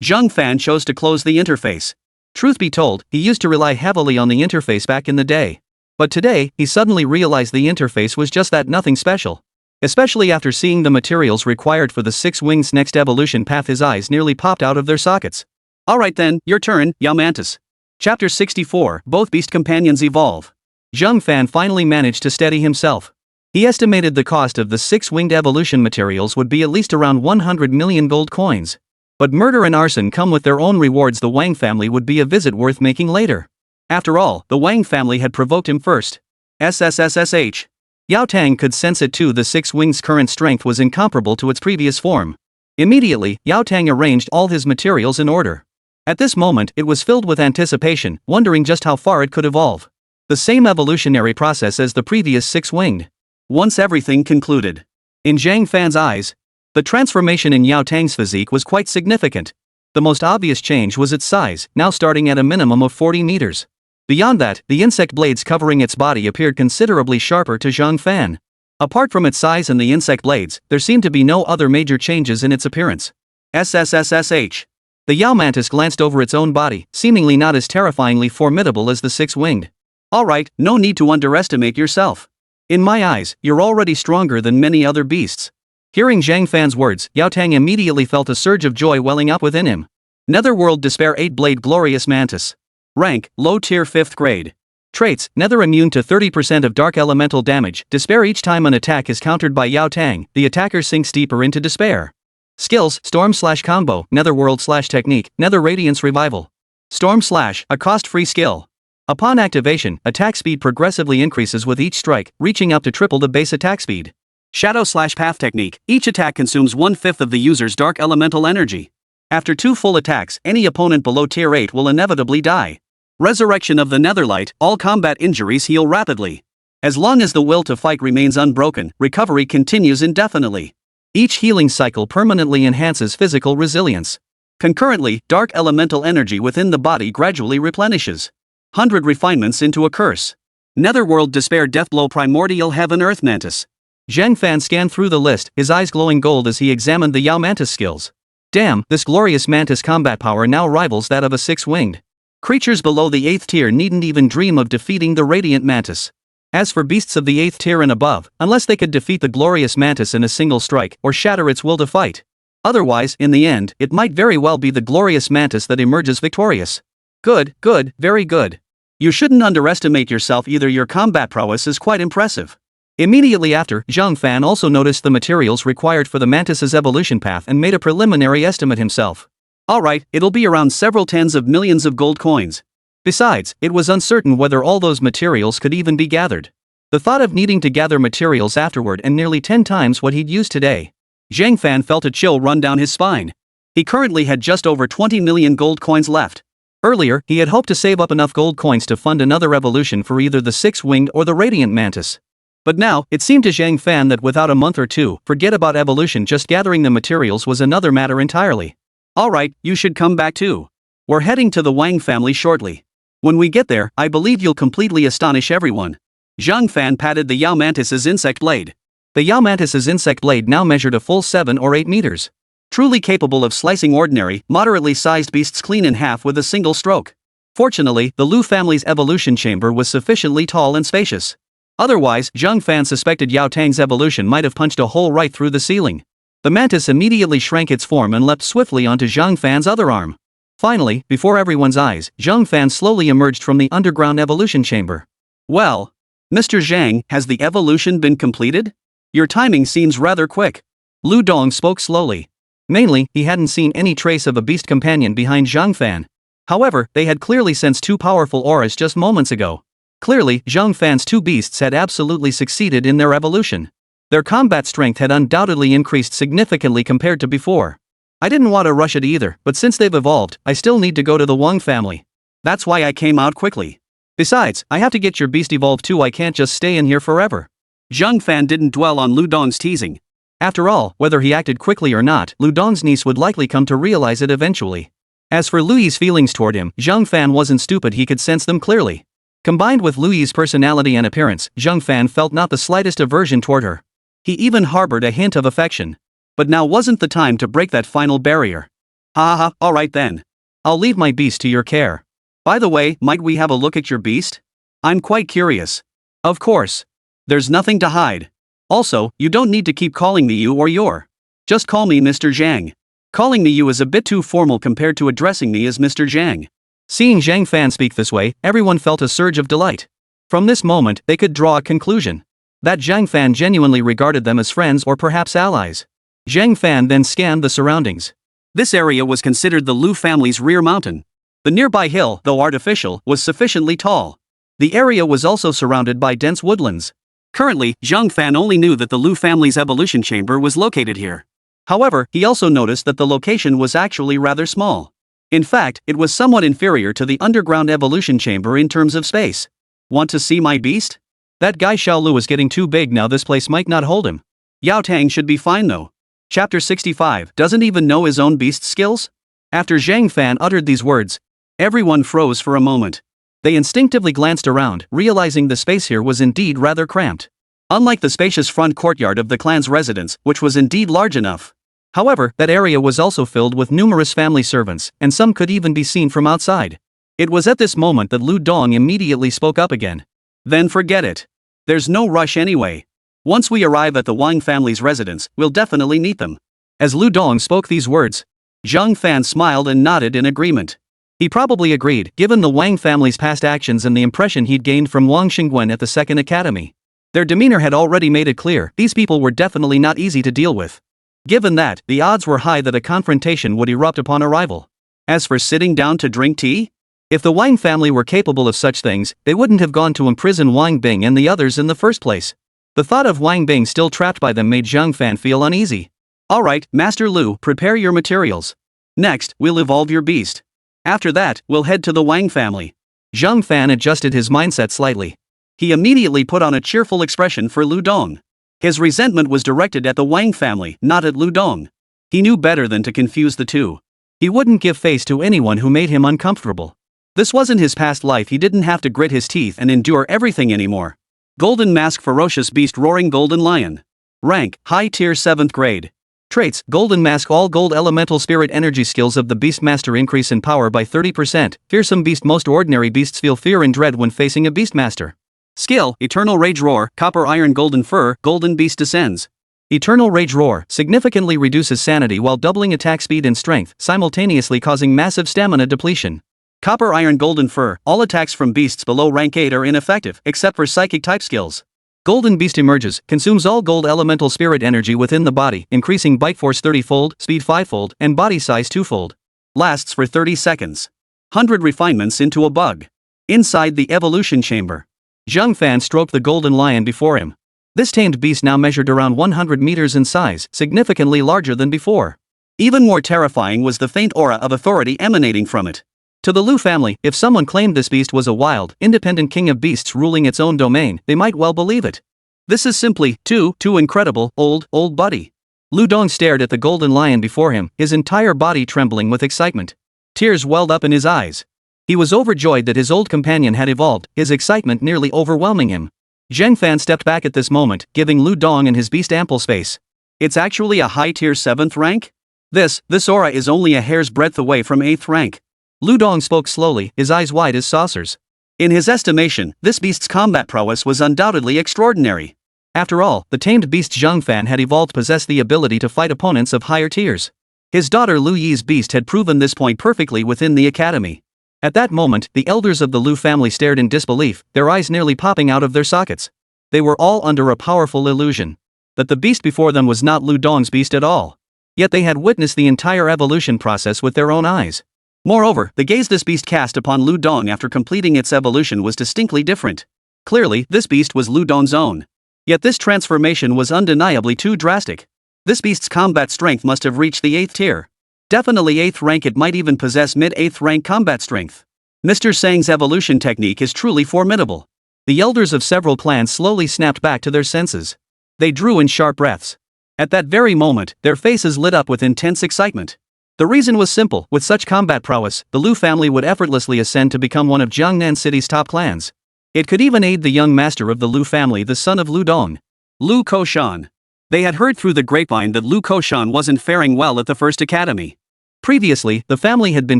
Zhang Fan chose to close the interface. Truth be told, he used to rely heavily on the interface back in the day. But today, he suddenly realized the interface was just that, nothing special. Especially after seeing the materials required for the 6-wings next evolution path, his eyes nearly popped out of their sockets. Alright then, your turn, Yao Mantis. Chapter 64, Both Beast Companions Evolve. Zhang Fan finally managed to steady himself. He estimated the cost of the 6-winged evolution materials would be at least around 100 million gold coins. But murder and arson come with their own rewards. The Wang family would be a visit worth making later. After all, the Wang family had provoked him first. SSSSH. Yao Tang could sense it too. The six wings' current strength was incomparable to its previous form. Immediately, Yao Tang arranged all his materials in order. At this moment, it was filled with anticipation, wondering just how far it could evolve. The same evolutionary process as the previous six-winged. Once everything concluded. In Zhang Fan's eyes, the transformation in Yao Tang's physique was quite significant. The most obvious change was its size, now starting at a minimum of 40 meters. Beyond that, the insect blades covering its body appeared considerably sharper to Zhang Fan. Apart from its size and the insect blades, there seemed to be no other major changes in its appearance. SSSH. The Yao Mantis glanced over its own body, seemingly not as terrifyingly formidable as the six-winged. Alright, no need to underestimate yourself. In my eyes, you're already stronger than many other beasts. Hearing Zhang Fan's words, Yao Tang immediately felt a surge of joy welling up within him. Netherworld Despair 8-Blade Glorious Mantis. Rank, Low Tier 5th Grade. Traits, Nether immune to 30% of dark elemental damage, despair each time an attack is countered by Yao Tang, the attacker sinks deeper into despair. Skills, Storm/Combo, Netherworld/Technique, Nether Radiance Revival. Storm/, a cost-free skill. Upon activation, attack speed progressively increases with each strike, reaching up to triple the base attack speed. Shadow/Path Technique, each attack consumes 1/5 of the user's dark elemental energy. After 2 full attacks, any opponent below Tier 8 will inevitably die. Resurrection of the Netherlight, all combat injuries heal rapidly. As long as the will to fight remains unbroken, recovery continues indefinitely. Each healing cycle permanently enhances physical resilience. Concurrently, dark elemental energy within the body gradually replenishes. 100 refinements into a curse. Netherworld Despair Deathblow Primordial Heaven Earth Mantis. Zhang Fan scanned through the list, his eyes glowing gold as he examined the Yao Mantis skills. Damn, this glorious mantis combat power now rivals that of a six-winged. Creatures below the 8th tier needn't even dream of defeating the Radiant Mantis. As for beasts of the 8th tier and above, unless they could defeat the glorious mantis in a single strike or shatter its will to fight. Otherwise, in the end, it might very well be the glorious mantis that emerges victorious. Good, very good. You shouldn't underestimate yourself either. Your combat prowess is quite impressive. Immediately after, Zhang Fan also noticed the materials required for the mantis's evolution path and made a preliminary estimate himself. Alright, it'll be around several tens of millions of gold coins. Besides, it was uncertain whether all those materials could even be gathered. The thought of needing to gather materials afterward and nearly 10 times what he'd used today. Zhang Fan felt a chill run down his spine. He currently had just over 20 million gold coins left. Earlier, he had hoped to save up enough gold coins to fund another evolution for either the six-winged or the Radiant Mantis. But now, it seemed to Zhang Fan that without a month or two, forget about evolution, just gathering the materials was another matter entirely. Alright, you should come back too. We're heading to the Wang family shortly. When we get there, I believe you'll completely astonish everyone. Zhang Fan patted the Yao Mantis's insect blade. The Yao Mantis's insect blade now measured a full 7 or 8 meters. Truly capable of slicing ordinary, moderately sized beasts clean in half with a single stroke. Fortunately, the Lu family's evolution chamber was sufficiently tall and spacious. Otherwise, Zhang Fan suspected Yao Tang's evolution might have punched a hole right through the ceiling. The mantis immediately shrank its form and leapt swiftly onto Zhang Fan's other arm. Finally, before everyone's eyes, Zhang Fan slowly emerged from the underground evolution chamber. Well, Mr. Zhang, has the evolution been completed? Your timing seems rather quick. Lu Dong spoke slowly. Mainly, he hadn't seen any trace of a beast companion behind Zhang Fan. However, they had clearly sensed 2 powerful auras just moments ago. Clearly, Zhang Fan's 2 beasts had absolutely succeeded in their evolution. Their combat strength had undoubtedly increased significantly compared to before. I didn't want to rush it either, but since they've evolved, I still need to go to the Wang family. That's why I came out quickly. Besides, I have to get your beast evolved too. I can't just stay in here forever. Zhang Fan didn't dwell on Lu Dong's teasing. After all, whether he acted quickly or not, Lu Dong's niece would likely come to realize it eventually. As for Lu Yi's feelings toward him, Zhang Fan wasn't stupid, he could sense them clearly. Combined with Lu Yi's personality and appearance, Zhang Fan felt not the slightest aversion toward her. He even harbored a hint of affection. But now wasn't the time to break that final barrier. Alright then. I'll leave my beast to your care. By the way, might we have a look at your beast? I'm quite curious. Of course. There's nothing to hide. Also, you don't need to keep calling me you or your. Just call me Mr. Zhang. Calling me you is a bit too formal compared to addressing me as Mr. Zhang. Seeing Zhang Fan speak this way, everyone felt a surge of delight. From this moment, they could draw a conclusion. That Zhang Fan genuinely regarded them as friends or perhaps allies. Zhang Fan then scanned the surroundings. This area was considered the Lu family's rear mountain. The nearby hill, though artificial, was sufficiently tall. The area was also surrounded by dense woodlands. Currently, Zhang Fan only knew that the Lu family's evolution chamber was located here. However, he also noticed that the location was actually rather small. In fact, it was somewhat inferior to the underground evolution chamber in terms of space. Want to see my beast? That guy Xiaolu is getting too big now, this place might not hold him. Yao Tang should be fine though. Chapter 65 doesn't even know his own beast skills? After Zhang Fan uttered these words, everyone froze for a moment. They instinctively glanced around, realizing the space here was indeed rather cramped. Unlike the spacious front courtyard of the clan's residence, which was indeed large enough. However, that area was also filled with numerous family servants, and some could even be seen from outside. It was at this moment that Lu Dong immediately spoke up again. Then forget it. There's no rush anyway. Once we arrive at the Wang family's residence, we'll definitely meet them. As Lu Dong spoke these words, Zhang Fan smiled and nodded in agreement. He probably agreed, given the Wang family's past actions and the impression he'd gained from Wang Xingguan at the Second Academy. Their demeanor had already made it clear, these people were definitely not easy to deal with. Given that, the odds were high that a confrontation would erupt upon arrival. As for sitting down to drink tea? If the Wang family were capable of such things, they wouldn't have gone to imprison Wang Bing and the others in the first place. The thought of Wang Bing still trapped by them made Zhang Fan feel uneasy. Alright, Master Lu, prepare your materials. Next, we'll evolve your beast. After that, we'll head to the Wang family. Zhang Fan adjusted his mindset slightly. He immediately put on a cheerful expression for Lu Dong. His resentment was directed at the Wang family, not at Lu Dong. He knew better than to confuse the two. He wouldn't give face to anyone who made him uncomfortable. This wasn't his past life, he didn't have to grit his teeth and endure everything anymore. Golden Mask Ferocious Beast Roaring Golden Lion. Rank, High Tier 7th Grade. Traits, Golden Mask All Gold Elemental Spirit Energy Skills of the Beastmaster increase in power by 30%, Fearsome Beast Most ordinary beasts feel fear and dread when facing a Beastmaster. Skill, Eternal Rage Roar, Copper Iron Golden Fur, Golden Beast Descends. Eternal Rage Roar significantly reduces sanity while doubling attack speed and strength, simultaneously causing massive stamina depletion. Copper Iron Golden Fur, all attacks from beasts below rank 8 are ineffective, except for psychic type skills. Golden Beast emerges, consumes all gold elemental spirit energy within the body, increasing bite force 30-fold, speed 5-fold, and body size 2-fold. Lasts for 30 seconds. 100 refinements into a bug. Inside the evolution chamber. Zhang Fan stroked the golden lion before him. This tamed beast now measured around 100 meters in size, significantly larger than before. Even more terrifying was the faint aura of authority emanating from it. To the Lu family, if someone claimed this beast was a wild, independent king of beasts ruling its own domain, they might well believe it. This is simply too incredible, old buddy. Lu Dong stared at the golden lion before him, his entire body trembling with excitement. Tears welled up in his eyes. He was overjoyed that his old companion had evolved, his excitement nearly overwhelming him. Zhang Fan stepped back at this moment, giving Lu Dong and his beast ample space. It's actually a high tier 7th rank? This aura is only a hair's breadth away from 8th rank. Lu Dong spoke slowly, his eyes wide as saucers. In his estimation, this beast's combat prowess was undoubtedly extraordinary. After all, the tamed beast Zhang Fan had evolved possessed the ability to fight opponents of higher tiers. His daughter Lu Yi's beast had proven this point perfectly within the academy. At that moment, the elders of the Lu family stared in disbelief, their eyes nearly popping out of their sockets. They were all under a powerful illusion that the beast before them was not Lu Dong's beast at all. Yet they had witnessed the entire evolution process with their own eyes. Moreover, the gaze this beast cast upon Lu Dong after completing its evolution was distinctly different. Clearly, this beast was Lu Dong's own. Yet this transformation was undeniably too drastic. This beast's combat strength must have reached the 8th tier. Definitely 8th rank, it might even possess mid-8th rank combat strength. Mr. Sang's evolution technique is truly formidable. The elders of several clans slowly snapped back to their senses. They drew in sharp breaths. At that very moment, their faces lit up with intense excitement. The reason was simple, with such combat prowess, the Lu family would effortlessly ascend to become one of Jiangnan City's top clans. It could even aid the young master of the Lu family, the son of Lu Dong, Lu Koshan. They had heard through the grapevine that Lu Koshan wasn't faring well at the first academy. Previously, the family had been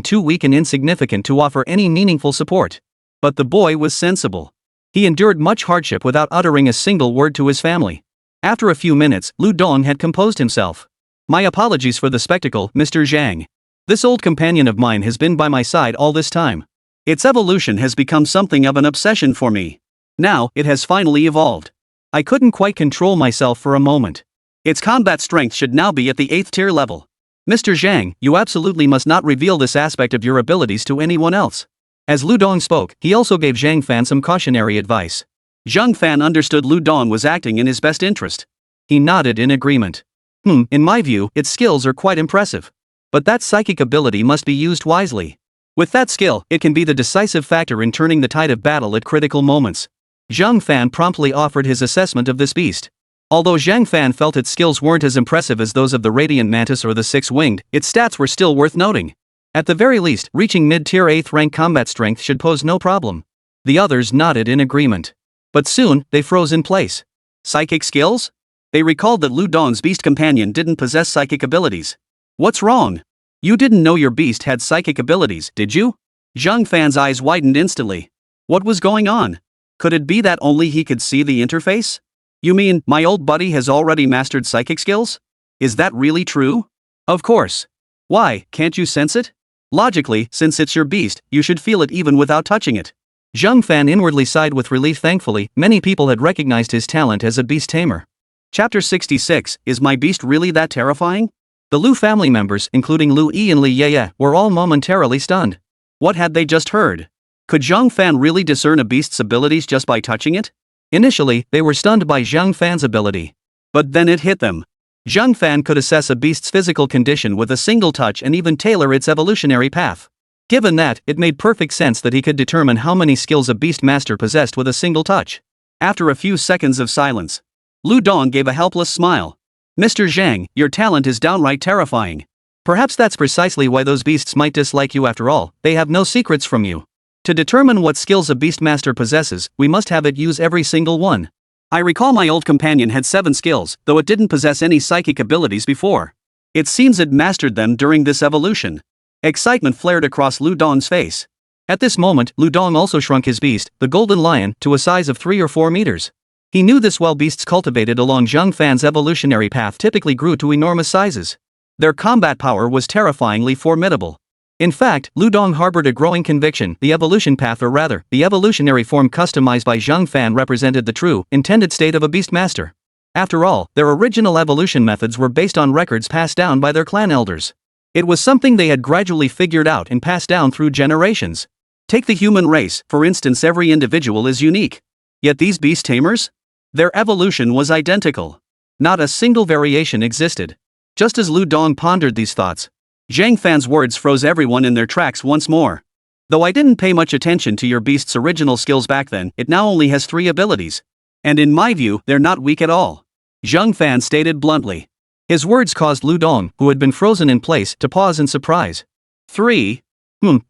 too weak and insignificant to offer any meaningful support. But the boy was sensible. He endured much hardship without uttering a single word to his family. After a few minutes, Lu Dong had composed himself. My apologies for the spectacle, Mr. Zhang. This old companion of mine has been by my side all this time. Its evolution has become something of an obsession for me. Now, it has finally evolved. I couldn't quite control myself for a moment. Its combat strength should now be at the 8th tier level. Mr. Zhang, you absolutely must not reveal this aspect of your abilities to anyone else. As Lu Dong spoke, he also gave Zhang Fan some cautionary advice. Zhang Fan understood Lu Dong was acting in his best interest. He nodded in agreement. In my view, its skills are quite impressive. But that psychic ability must be used wisely. With that skill, it can be the decisive factor in turning the tide of battle at critical moments. Zhang Fan promptly offered his assessment of this beast. Although Zhang Fan felt its skills weren't as impressive as those of the Radiant Mantis or the Six-Winged, its stats were still worth noting. At the very least, reaching mid-tier 8th rank combat strength should pose no problem. The others nodded in agreement. But soon, they froze in place. Psychic skills? They recalled that Lu Dong's beast companion didn't possess psychic abilities. What's wrong? You didn't know your beast had psychic abilities, did you? Zhang Fan's eyes widened instantly. What was going on? Could it be that only he could see the interface? You mean, my old buddy has already mastered psychic skills? Is that really true? Of course. Why, can't you sense it? Logically, since it's your beast, you should feel it even without touching it. Zhang Fan inwardly sighed with relief. Thankfully, many people had recognized his talent as a beast tamer. Chapter 66, Is my beast really that terrifying? The Lu family members, including Lu Yi and Li Yeye, were all momentarily stunned. What had they just heard? Could Zhang Fan really discern a beast's abilities just by touching it? Initially, they were stunned by Zhang Fan's ability. But then it hit them. Zhang Fan could assess a beast's physical condition with a single touch and even tailor its evolutionary path. Given that, it made perfect sense that he could determine how many skills a beast master possessed with a single touch. After a few seconds of silence, Lu Dong gave a helpless smile. Mr. Zhang, your talent is downright terrifying. Perhaps that's precisely why those beasts might dislike you after all. They have no secrets from you. To determine what skills a beastmaster possesses, we must have it use every single one. I recall my old companion had 7 skills, though it didn't possess any psychic abilities before. It seems it mastered them during this evolution. Excitement flared across Lu Dong's face. At this moment, Lu Dong also shrunk his beast, the golden lion, to a size of 3 or 4 meters. He knew this while beasts cultivated along Zhang Fan's evolutionary path typically grew to enormous sizes. Their combat power was terrifyingly formidable. In fact, Lu Dong harbored a growing conviction: the evolution path, or rather, the evolutionary form customized by Zhang Fan, represented the true, intended state of a beastmaster. After all, their original evolution methods were based on records passed down by their clan elders. It was something they had gradually figured out and passed down through generations. Take the human race, for instance. Every individual is unique. Yet these beast tamers? Their evolution was identical. Not a single variation existed. Just as Lu Dong pondered these thoughts, Zhang Fan's words froze everyone in their tracks once more. Though I didn't pay much attention to your beast's original skills back then, it now only has 3 abilities. And in my view, they're not weak at all. Zhang Fan stated bluntly. His words caused Lu Dong, who had been frozen in place, to pause in surprise. 3?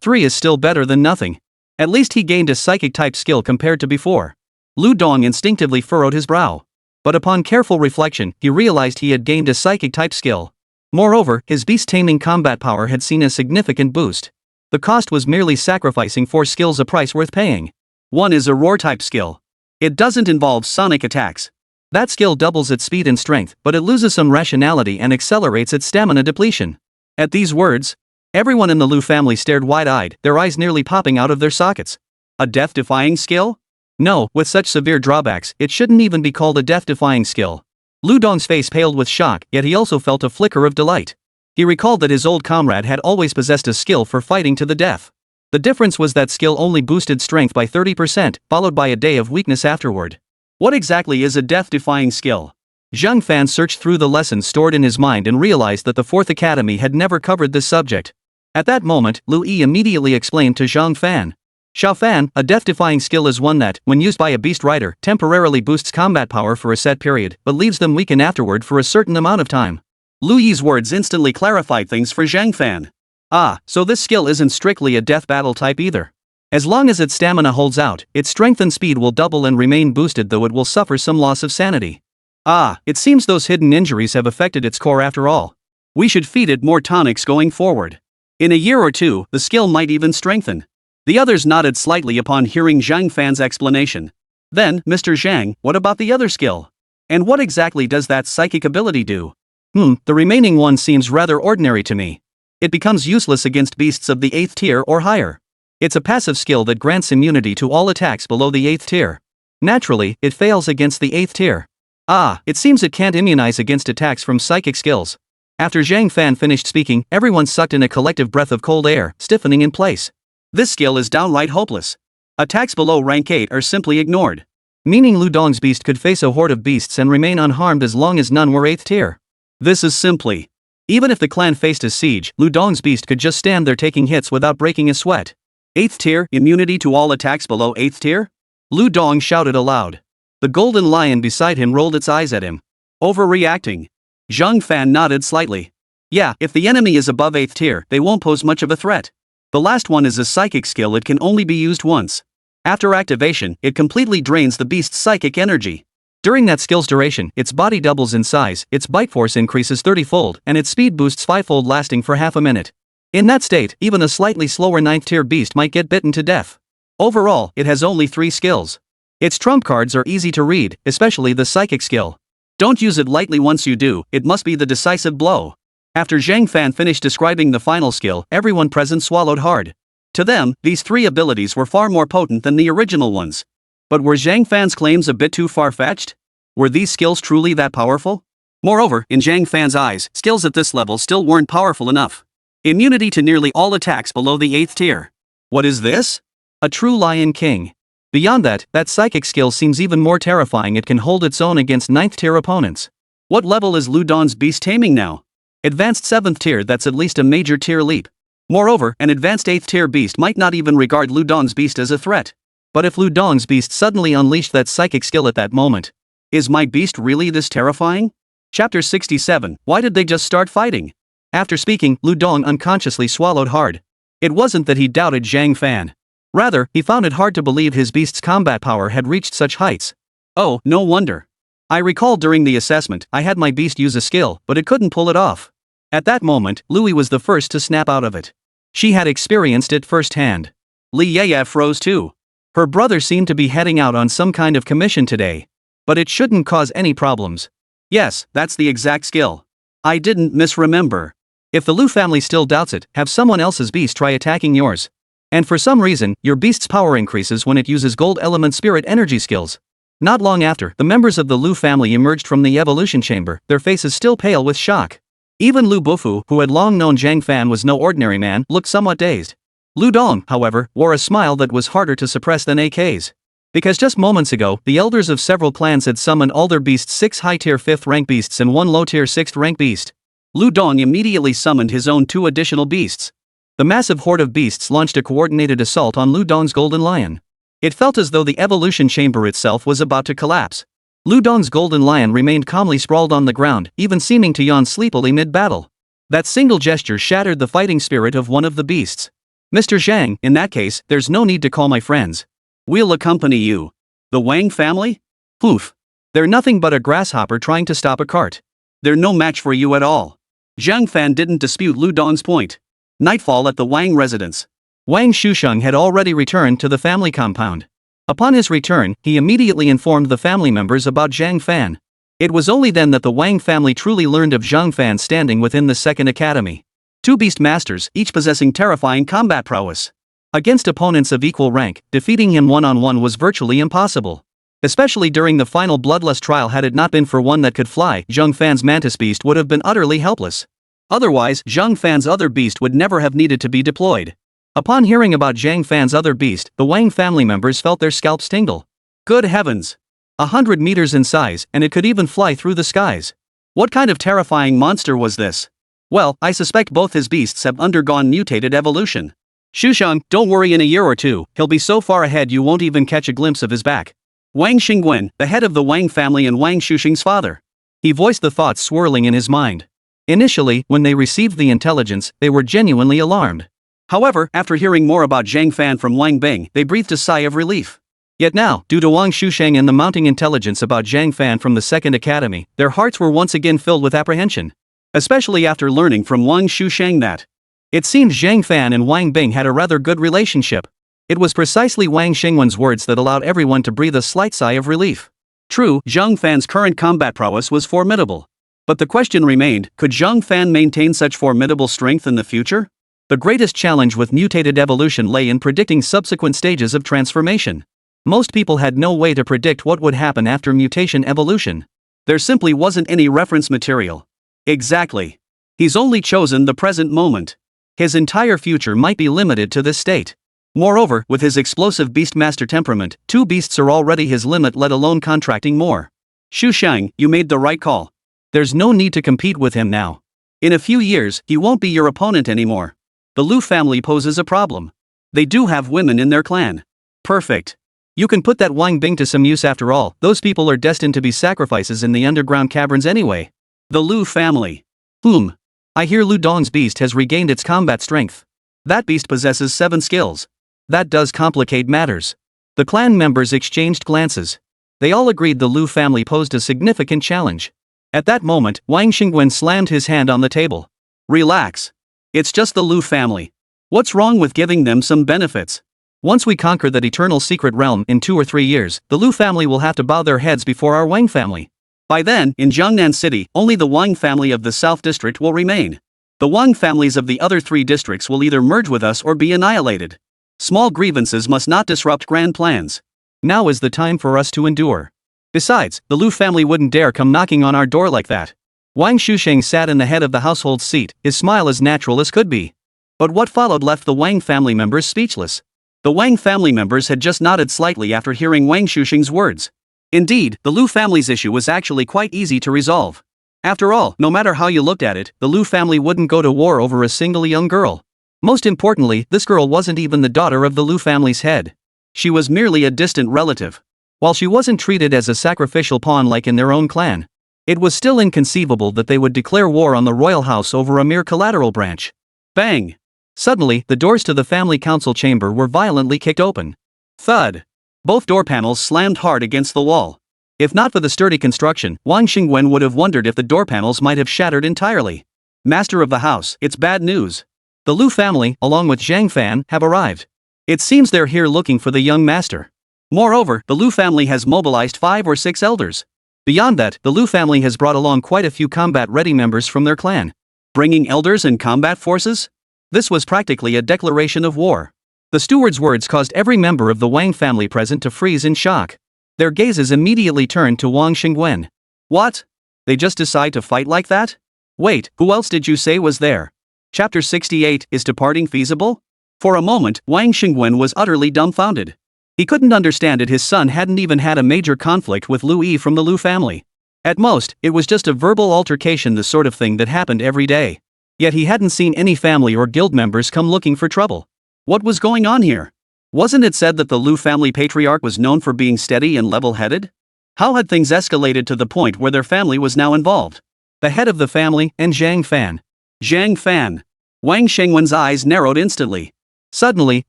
3 is still better than nothing. At least he gained a psychic-type skill compared to before. Lu Dong instinctively furrowed his brow. But upon careful reflection, he realized he had gained a psychic-type skill. Moreover, his beast-taming combat power had seen a significant boost. The cost was merely sacrificing 4 skills, a price worth paying. 1 is a roar-type skill. It doesn't involve sonic attacks. That skill doubles its speed and strength, but it loses some rationality and accelerates its stamina depletion. At these words, everyone in the Lu family stared wide-eyed, their eyes nearly popping out of their sockets. A death-defying skill? No, with such severe drawbacks, it shouldn't even be called a death-defying skill. Lu Dong's face paled with shock, yet he also felt a flicker of delight. He recalled that his old comrade had always possessed a skill for fighting to the death. The difference was that skill only boosted strength by 30%, followed by a day of weakness afterward. What exactly is a death-defying skill? Zhang Fan searched through the lessons stored in his mind and realized that the 4th Academy had never covered this subject. At that moment, Lu Yi immediately explained to Zhang Fan. Xiao Fan, a death-defying skill is one that, when used by a beast rider, temporarily boosts combat power for a set period, but leaves them weakened afterward for a certain amount of time. Lu Yi's words instantly clarified things for Zhang Fan. Ah, so this skill isn't strictly a death battle type either. As long as its stamina holds out, its strength and speed will double and remain boosted, though it will suffer some loss of sanity. Ah, it seems those hidden injuries have affected its core after all. We should feed it more tonics going forward. In a year or 2, the skill might even strengthen. The others nodded slightly upon hearing Zhang Fan's explanation. Then, Mr. Zhang, what about the other skill? And what exactly does that psychic ability do? The remaining one seems rather ordinary to me. It becomes useless against beasts of the 8th tier or higher. It's a passive skill that grants immunity to all attacks below the 8th tier. Naturally, it fails against the 8th tier. Ah, it seems it can't immunize against attacks from psychic skills. After Zhang Fan finished speaking, everyone sucked in a collective breath of cold air, stiffening in place. This skill is downright hopeless. Attacks below rank 8 are simply ignored. meaning Lu Dong's beast could face a horde of beasts and remain unharmed as long as none were 8th tier. This is simply. Even if the clan faced a siege, Lu Dong's beast could just stand there taking hits without breaking a sweat. 8th tier, immunity to all attacks below 8th tier? Lu Dong shouted aloud. The golden lion beside him rolled its eyes at him. Overreacting. Zhang Fan nodded slightly. Yeah, if the enemy is above 8th tier, they won't pose much of a threat. The last one is a psychic skill, it can only be used once. After activation, it completely drains the beast's psychic energy. During that skill's duration, its body doubles in size, its bite force increases 30-fold, and its speed boosts 5-fold, lasting for half a minute. In that state, even a slightly slower 9th tier beast might get bitten to death. Overall, it has only 3 skills. Its trump cards are easy to read, especially the psychic skill. Don't use it lightly. Once you do, it must be the decisive blow. After Zhang Fan finished describing the final skill, everyone present swallowed hard. To them, these 3 abilities were far more potent than the original ones. But were Zhang Fan's claims a bit too far-fetched? Were these skills truly that powerful? Moreover, in Zhang Fan's eyes, skills at this level still weren't powerful enough. Immunity to nearly all attacks below the 8th tier. What is this? A true Lion King. Beyond that psychic skill seems even more terrifying. It can hold its own against 9th tier opponents. What level is Lu Dong's beast taming now? Advanced 7th tier. That's at least a major tier leap. Moreover, an advanced 8th tier beast might not even regard Lu Dong's beast as a threat. But if Lu Dong's beast suddenly unleashed that psychic skill at that moment, is my beast really this terrifying? Chapter 67, Why did they just start fighting? After speaking, Lu Dong unconsciously swallowed hard. It wasn't that he doubted Zhang Fan. Rather, he found it hard to believe his beast's combat power had reached such heights. Oh, no wonder. I recall during the assessment, I had my beast use a skill, but it couldn't pull it off. At that moment, Louis was the first to snap out of it. She had experienced it firsthand. Li Yaya froze too. Her brother seemed to be heading out on some kind of commission today. But it shouldn't cause any problems. Yes, that's the exact skill. I didn't misremember. If the Lu family still doubts it, have someone else's beast try attacking yours. And for some reason, your beast's power increases when it uses gold element spirit energy skills. Not long after, the members of the Lu family emerged from the evolution chamber, their faces still pale with shock. Even Lu Bufu, who had long known Zhang Fan was no ordinary man, looked somewhat dazed. Lu Dong, however, wore a smile that was harder to suppress than AK's. Because just moments ago, the elders of several clans had summoned all their beasts, 6 high-tier 5th rank beasts and 1 low-tier 6th rank beast. Lu Dong immediately summoned his own 2 additional beasts. The massive horde of beasts launched a coordinated assault on Lu Dong's golden lion. It felt as though the evolution chamber itself was about to collapse. Lu Dong's golden lion remained calmly sprawled on the ground, even seeming to yawn sleepily mid-battle. That single gesture shattered the fighting spirit of one of the beasts. Mr. Zhang, in that case, there's no need to call my friends. We'll accompany you. The Wang family? Poof. They're nothing but a grasshopper trying to stop a cart. They're no match for you at all. Zhang Fan didn't dispute Lu Dong's point. Nightfall at the Wang residence. Wang Shusheng had already returned to the family compound. Upon his return, he immediately informed the family members about Zhang Fan. It was only then that the Wang family truly learned of Zhang Fan standing within the second academy. 2 beast masters, each possessing terrifying combat prowess. Against opponents of equal rank, defeating him one-on-one was virtually impossible. Especially during the final bloodlust trial. Had it not been for one that could fly, Zhang Fan's mantis beast would have been utterly helpless. Otherwise, Zhang Fan's other beast would never have needed to be deployed. Upon hearing about Zhang Fan's other beast, the Wang family members felt their scalps tingle. Good heavens! 100 meters in size, and it could even fly through the skies. What kind of terrifying monster was this? Well, I suspect both his beasts have undergone mutated evolution. Shusheng, don't worry, in a year or 2, he'll be so far ahead you won't even catch a glimpse of his back. Wang Xingwen, the head of the Wang family and Wang Shusheng's father. He voiced the thoughts swirling in his mind. Initially, when they received the intelligence, they were genuinely alarmed. However, after hearing more about Zhang Fan from Wang Bing, they breathed a sigh of relief. Yet now, due to Wang Shusheng and the mounting intelligence about Zhang Fan from the second academy, their hearts were once again filled with apprehension. Especially after learning from Wang Shusheng that it seemed Zhang Fan and Wang Bing had a rather good relationship. It was precisely Wang Xingwen's words that allowed everyone to breathe a slight sigh of relief. True, Zhang Fan's current combat prowess was formidable. But the question remained, could Zhang Fan maintain such formidable strength in the future? The greatest challenge with mutated evolution lay in predicting subsequent stages of transformation. Most people had no way to predict what would happen after mutation evolution. There simply wasn't any reference material. Exactly. He's only chosen the present moment. His entire future might be limited to this state. Moreover, with his explosive beastmaster temperament, 2 beasts are already his limit, let alone contracting more. Xu Shang, you made the right call. There's no need to compete with him now. In a few years, he won't be your opponent anymore. The Lu family poses a problem. They do have women in their clan. Perfect. You can put that Wang Bing to some use after all, those people are destined to be sacrifices in the underground caverns anyway. The Lu family. I hear Lu Dong's beast has regained its combat strength. That beast possesses 7 skills. That does complicate matters. The clan members exchanged glances. They all agreed the Lu family posed a significant challenge. At that moment, Wang Xingwen slammed his hand on the table. Relax. It's just the Lu family. What's wrong with giving them some benefits? Once we conquer that eternal secret realm in 2 or 3 years, the Lu family will have to bow their heads before our Wang family. By then, in Jiangnan City, only the Wang family of the South District will remain. The Wang families of the other 3 districts will either merge with us or be annihilated. Small grievances must not disrupt grand plans. Now is the time for us to endure. Besides, the Lu family wouldn't dare come knocking on our door like that. Wang Shusheng sat in the head of the household's seat, his smile as natural as could be. But what followed left the Wang family members speechless. The Wang family members had just nodded slightly after hearing Wang Shusheng's words. Indeed, the Lu family's issue was actually quite easy to resolve. After all, no matter how you looked at it, the Lu family wouldn't go to war over a single young girl. Most importantly, this girl wasn't even the daughter of the Lu family's head. She was merely a distant relative. While she wasn't treated as a sacrificial pawn like in their own clan, it was still inconceivable that they would declare war on the royal house over a mere collateral branch. Bang! Suddenly, the doors to the family council chamber were violently kicked open. Thud! Both door panels slammed hard against the wall. If not for the sturdy construction, Wang Xingwen would have wondered if the door panels might have shattered entirely. Master of the house, it's bad news. The Lu family, along with Zhang Fan, have arrived. It seems they're here looking for the young master. Moreover, the Lu family has mobilized 5 or 6 elders. Beyond that, the Lu family has brought along quite a few combat-ready members from their clan. Bringing elders and combat forces? This was practically a declaration of war. The steward's words caused every member of the Wang family present to freeze in shock. Their gazes immediately turned to Wang Xingwen. What? They just decide to fight like that? Wait, who else did you say was there? Chapter 68, is departing feasible? For a moment, Wang Xingwen was utterly dumbfounded. He couldn't understand it. His son hadn't even had a major conflict with Lu Yi from the Lu family. At most, it was just a verbal altercation, the sort of thing that happened every day. Yet he hadn't seen any family or guild members come looking for trouble. What was going on here? Wasn't it said that the Lu family patriarch was known for being steady and level-headed? How had things escalated to the point where their family was now involved? The head of the family, and Zhang Fan. Zhang Fan. Wang Shengwen's eyes narrowed instantly. Suddenly,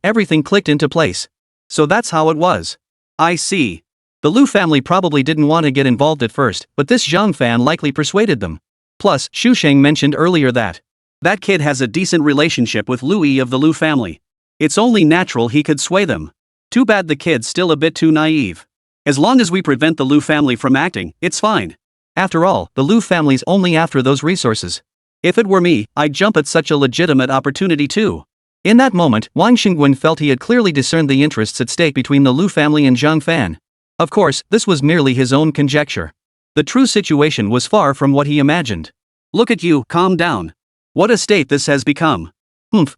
everything clicked into place. So that's how it was. I see. The Lu family probably didn't want to get involved at first, but this Zhang Fan likely persuaded them. Plus, Xu Sheng mentioned earlier that kid has a decent relationship with Lu Yi of the Lu family. It's only natural he could sway them. Too bad the kid's still a bit too naive. As long as we prevent the Lu family from acting, it's fine. After all, the Lu family's only after those resources. If it were me, I'd jump at such a legitimate opportunity too. In that moment, Wang Xingwen felt he had clearly discerned the interests at stake between the Lu family and Zhang Fan. Of course, this was merely his own conjecture. The true situation was far from what he imagined. Look at you, calm down. What a state this has become.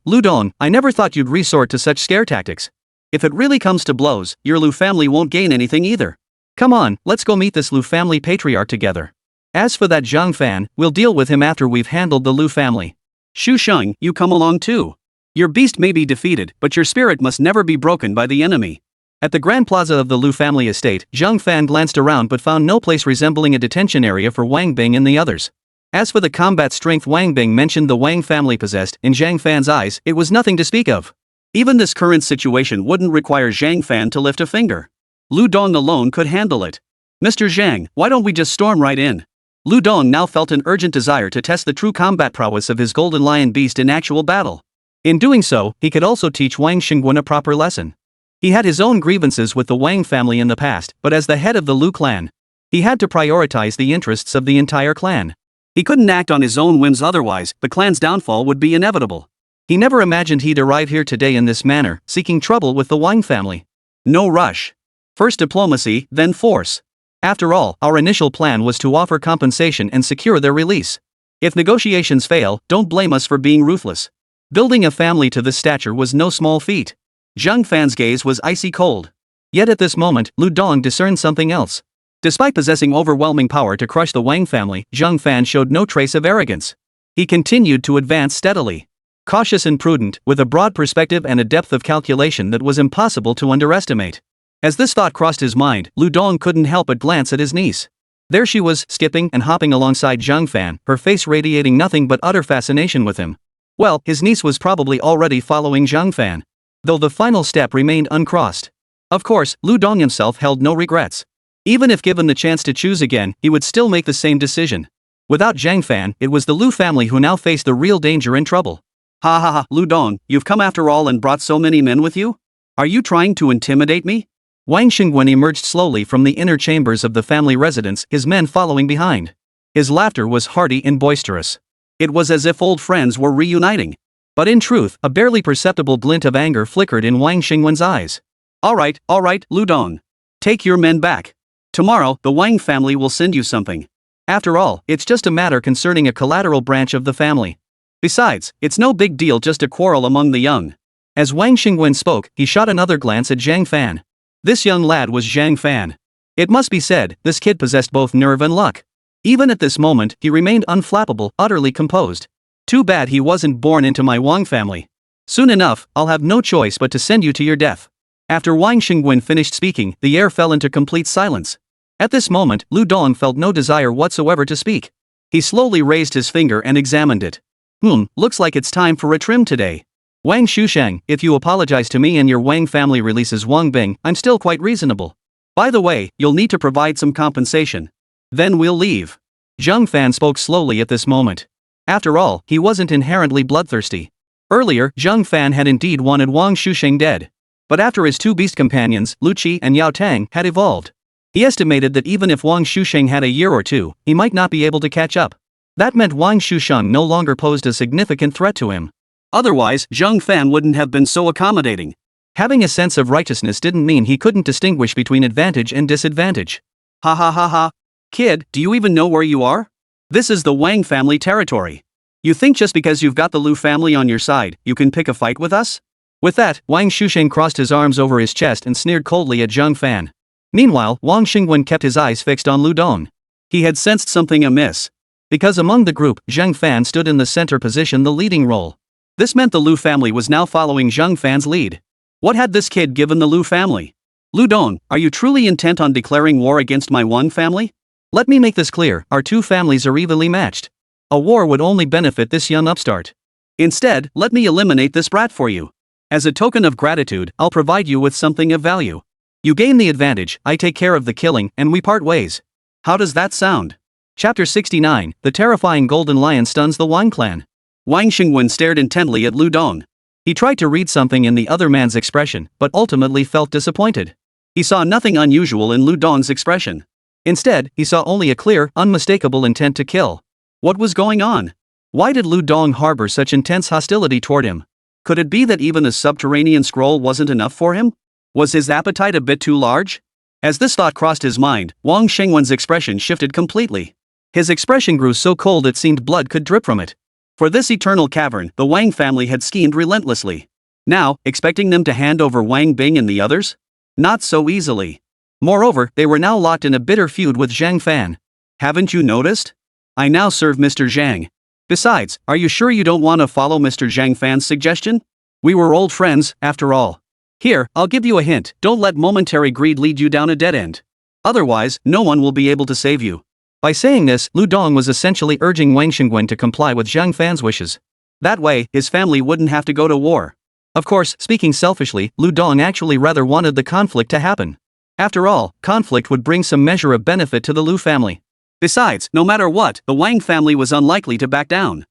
Lu Dong, I never thought you'd resort to such scare tactics. If it really comes to blows, your Lu family won't gain anything either. Come on, let's go meet this Lu family patriarch together. As for that Zhang Fan, we'll deal with him after we've handled the Lu family. Xu Sheng, you come along too. Your beast may be defeated, but your spirit must never be broken by the enemy. At the Grand Plaza of the Lu family estate, Zhang Fan glanced around but found no place resembling a detention area for Wang Bing and the others. As for the combat strength Wang Bing mentioned the Wang family possessed, in Zhang Fan's eyes, it was nothing to speak of. Even this current situation wouldn't require Zhang Fan to lift a finger. Lu Dong alone could handle it. Mr. Zhang, why don't we just storm right in? Lu Dong now felt an urgent desire to test the true combat prowess of his golden lion beast in actual battle. In doing so, he could also teach Wang Xingwen a proper lesson. He had his own grievances with the Wang family in the past, but as the head of the Lu clan, he had to prioritize the interests of the entire clan. He couldn't act on his own whims, otherwise, the clan's downfall would be inevitable. He never imagined he'd arrive here today in this manner, seeking trouble with the Wang family. No rush. First diplomacy, then force. After all, our initial plan was to offer compensation and secure their release. If negotiations fail, don't blame us for being ruthless. Building a family to this stature was no small feat. Zhang Fan's gaze was icy cold. Yet at this moment, Lu Dong discerned something else. Despite possessing overwhelming power to crush the Wang family, Zhang Fan showed no trace of arrogance. He continued to advance steadily. Cautious and prudent, with a broad perspective and a depth of calculation that was impossible to underestimate. As this thought crossed his mind, Lu Dong couldn't help but glance at his niece. There she was, skipping and hopping alongside Zhang Fan, her face radiating nothing but utter fascination with him. Well, his niece was probably already following Zhang Fan, though the final step remained uncrossed. Of course, Lu Dong himself held no regrets. Even if given the chance to choose again, he would still make the same decision. Without Zhang Fan, it was the Lu family who now faced the real danger and trouble. Ha ha ha, Lu Dong, you've come after all and brought so many men with you? Are you trying to intimidate me? Wang Xingwen emerged slowly from the inner chambers of the family residence, his men following behind. His laughter was hearty and boisterous. It was as if old friends were reuniting. But in truth, a barely perceptible glint of anger flickered in Wang Xingwen's eyes. All right, Lu Dong. Take your men back. Tomorrow, the Wang family will send you something. After all, it's just a matter concerning a collateral branch of the family. Besides, it's no big deal just a quarrel among the young. As Wang Xingwen spoke, he shot another glance at Zhang Fan. This young lad was Zhang Fan. It must be said, this kid possessed both nerve and luck. Even at this moment, he remained unflappable, utterly composed. Too bad he wasn't born into my Wang family. Soon enough, I'll have no choice but to send you to your death. After Wang Xingwen finished speaking, the air fell into complete silence. At this moment, Lu Dong felt no desire whatsoever to speak. He slowly raised his finger and examined it. Looks like it's time for a trim today. Wang Shusheng, if you apologize to me and your Wang family releases Wang Bing, I'm still quite reasonable. By the way, you'll need to provide some compensation. Then we'll leave. Zhang Fan spoke slowly at this moment. After all, he wasn't inherently bloodthirsty. Earlier, Zhang Fan had indeed wanted Wang Shusheng dead. But after his two beast companions, Lu Qi and Yao Tang, had evolved, he estimated that even if Wang Shusheng had a year or two, he might not be able to catch up. That meant Wang Shusheng no longer posed a significant threat to him. Otherwise, Zhang Fan wouldn't have been so accommodating. Having a sense of righteousness didn't mean he couldn't distinguish between advantage and disadvantage. Ha ha ha ha. Kid, do you even know where you are? This is the Wang family territory. You think just because you've got the Lu family on your side, you can pick a fight with us? With that, Wang Shusheng crossed his arms over his chest and sneered coldly at Zhang Fan. Meanwhile, Wang Xingwen kept his eyes fixed on Lu Dong. He had sensed something amiss. Because among the group, Zhang Fan stood in the center position, the leading role. This meant the Lu family was now following Zhang Fan's lead. What had this kid given the Lu family? Lu Dong, are you truly intent on declaring war against my Wang family? Let me make this clear, our two families are evenly matched. A war would only benefit this young upstart. Instead, let me eliminate this brat for you. As a token of gratitude, I'll provide you with something of value. You gain the advantage, I take care of the killing, and we part ways. How does that sound? Chapter 69, The Terrifying Golden Lion Stuns the Wang Clan. Wang Xingwen stared intently at Lu Dong. He tried to read something in the other man's expression, but ultimately felt disappointed. He saw nothing unusual in Lu Dong's expression. Instead, he saw only a clear, unmistakable intent to kill. What was going on? Why did Lu Dong harbor such intense hostility toward him? Could it be that even a subterranean scroll wasn't enough for him? Was his appetite a bit too large? As this thought crossed his mind, Wang Xingwen's expression shifted completely. His expression grew so cold it seemed blood could drip from it. For this eternal cavern, the Wang family had schemed relentlessly. Now, expecting them to hand over Wang Bing and the others? Not so easily. Moreover, they were now locked in a bitter feud with Zhang Fan. Haven't you noticed? I now serve Mr. Zhang. Besides, are you sure you don't want to follow Mr. Zhang Fan's suggestion? We were old friends, after all. Here, I'll give you a hint, don't let momentary greed lead you down a dead end. Otherwise, no one will be able to save you. By saying this, Lu Dong was essentially urging Wang Xingwen to comply with Zhang Fan's wishes. That way, his family wouldn't have to go to war. Of course, speaking selfishly, Lu Dong actually rather wanted the conflict to happen. After all, conflict would bring some measure of benefit to the Lu family. Besides, no matter what, the Wang family was unlikely to back down.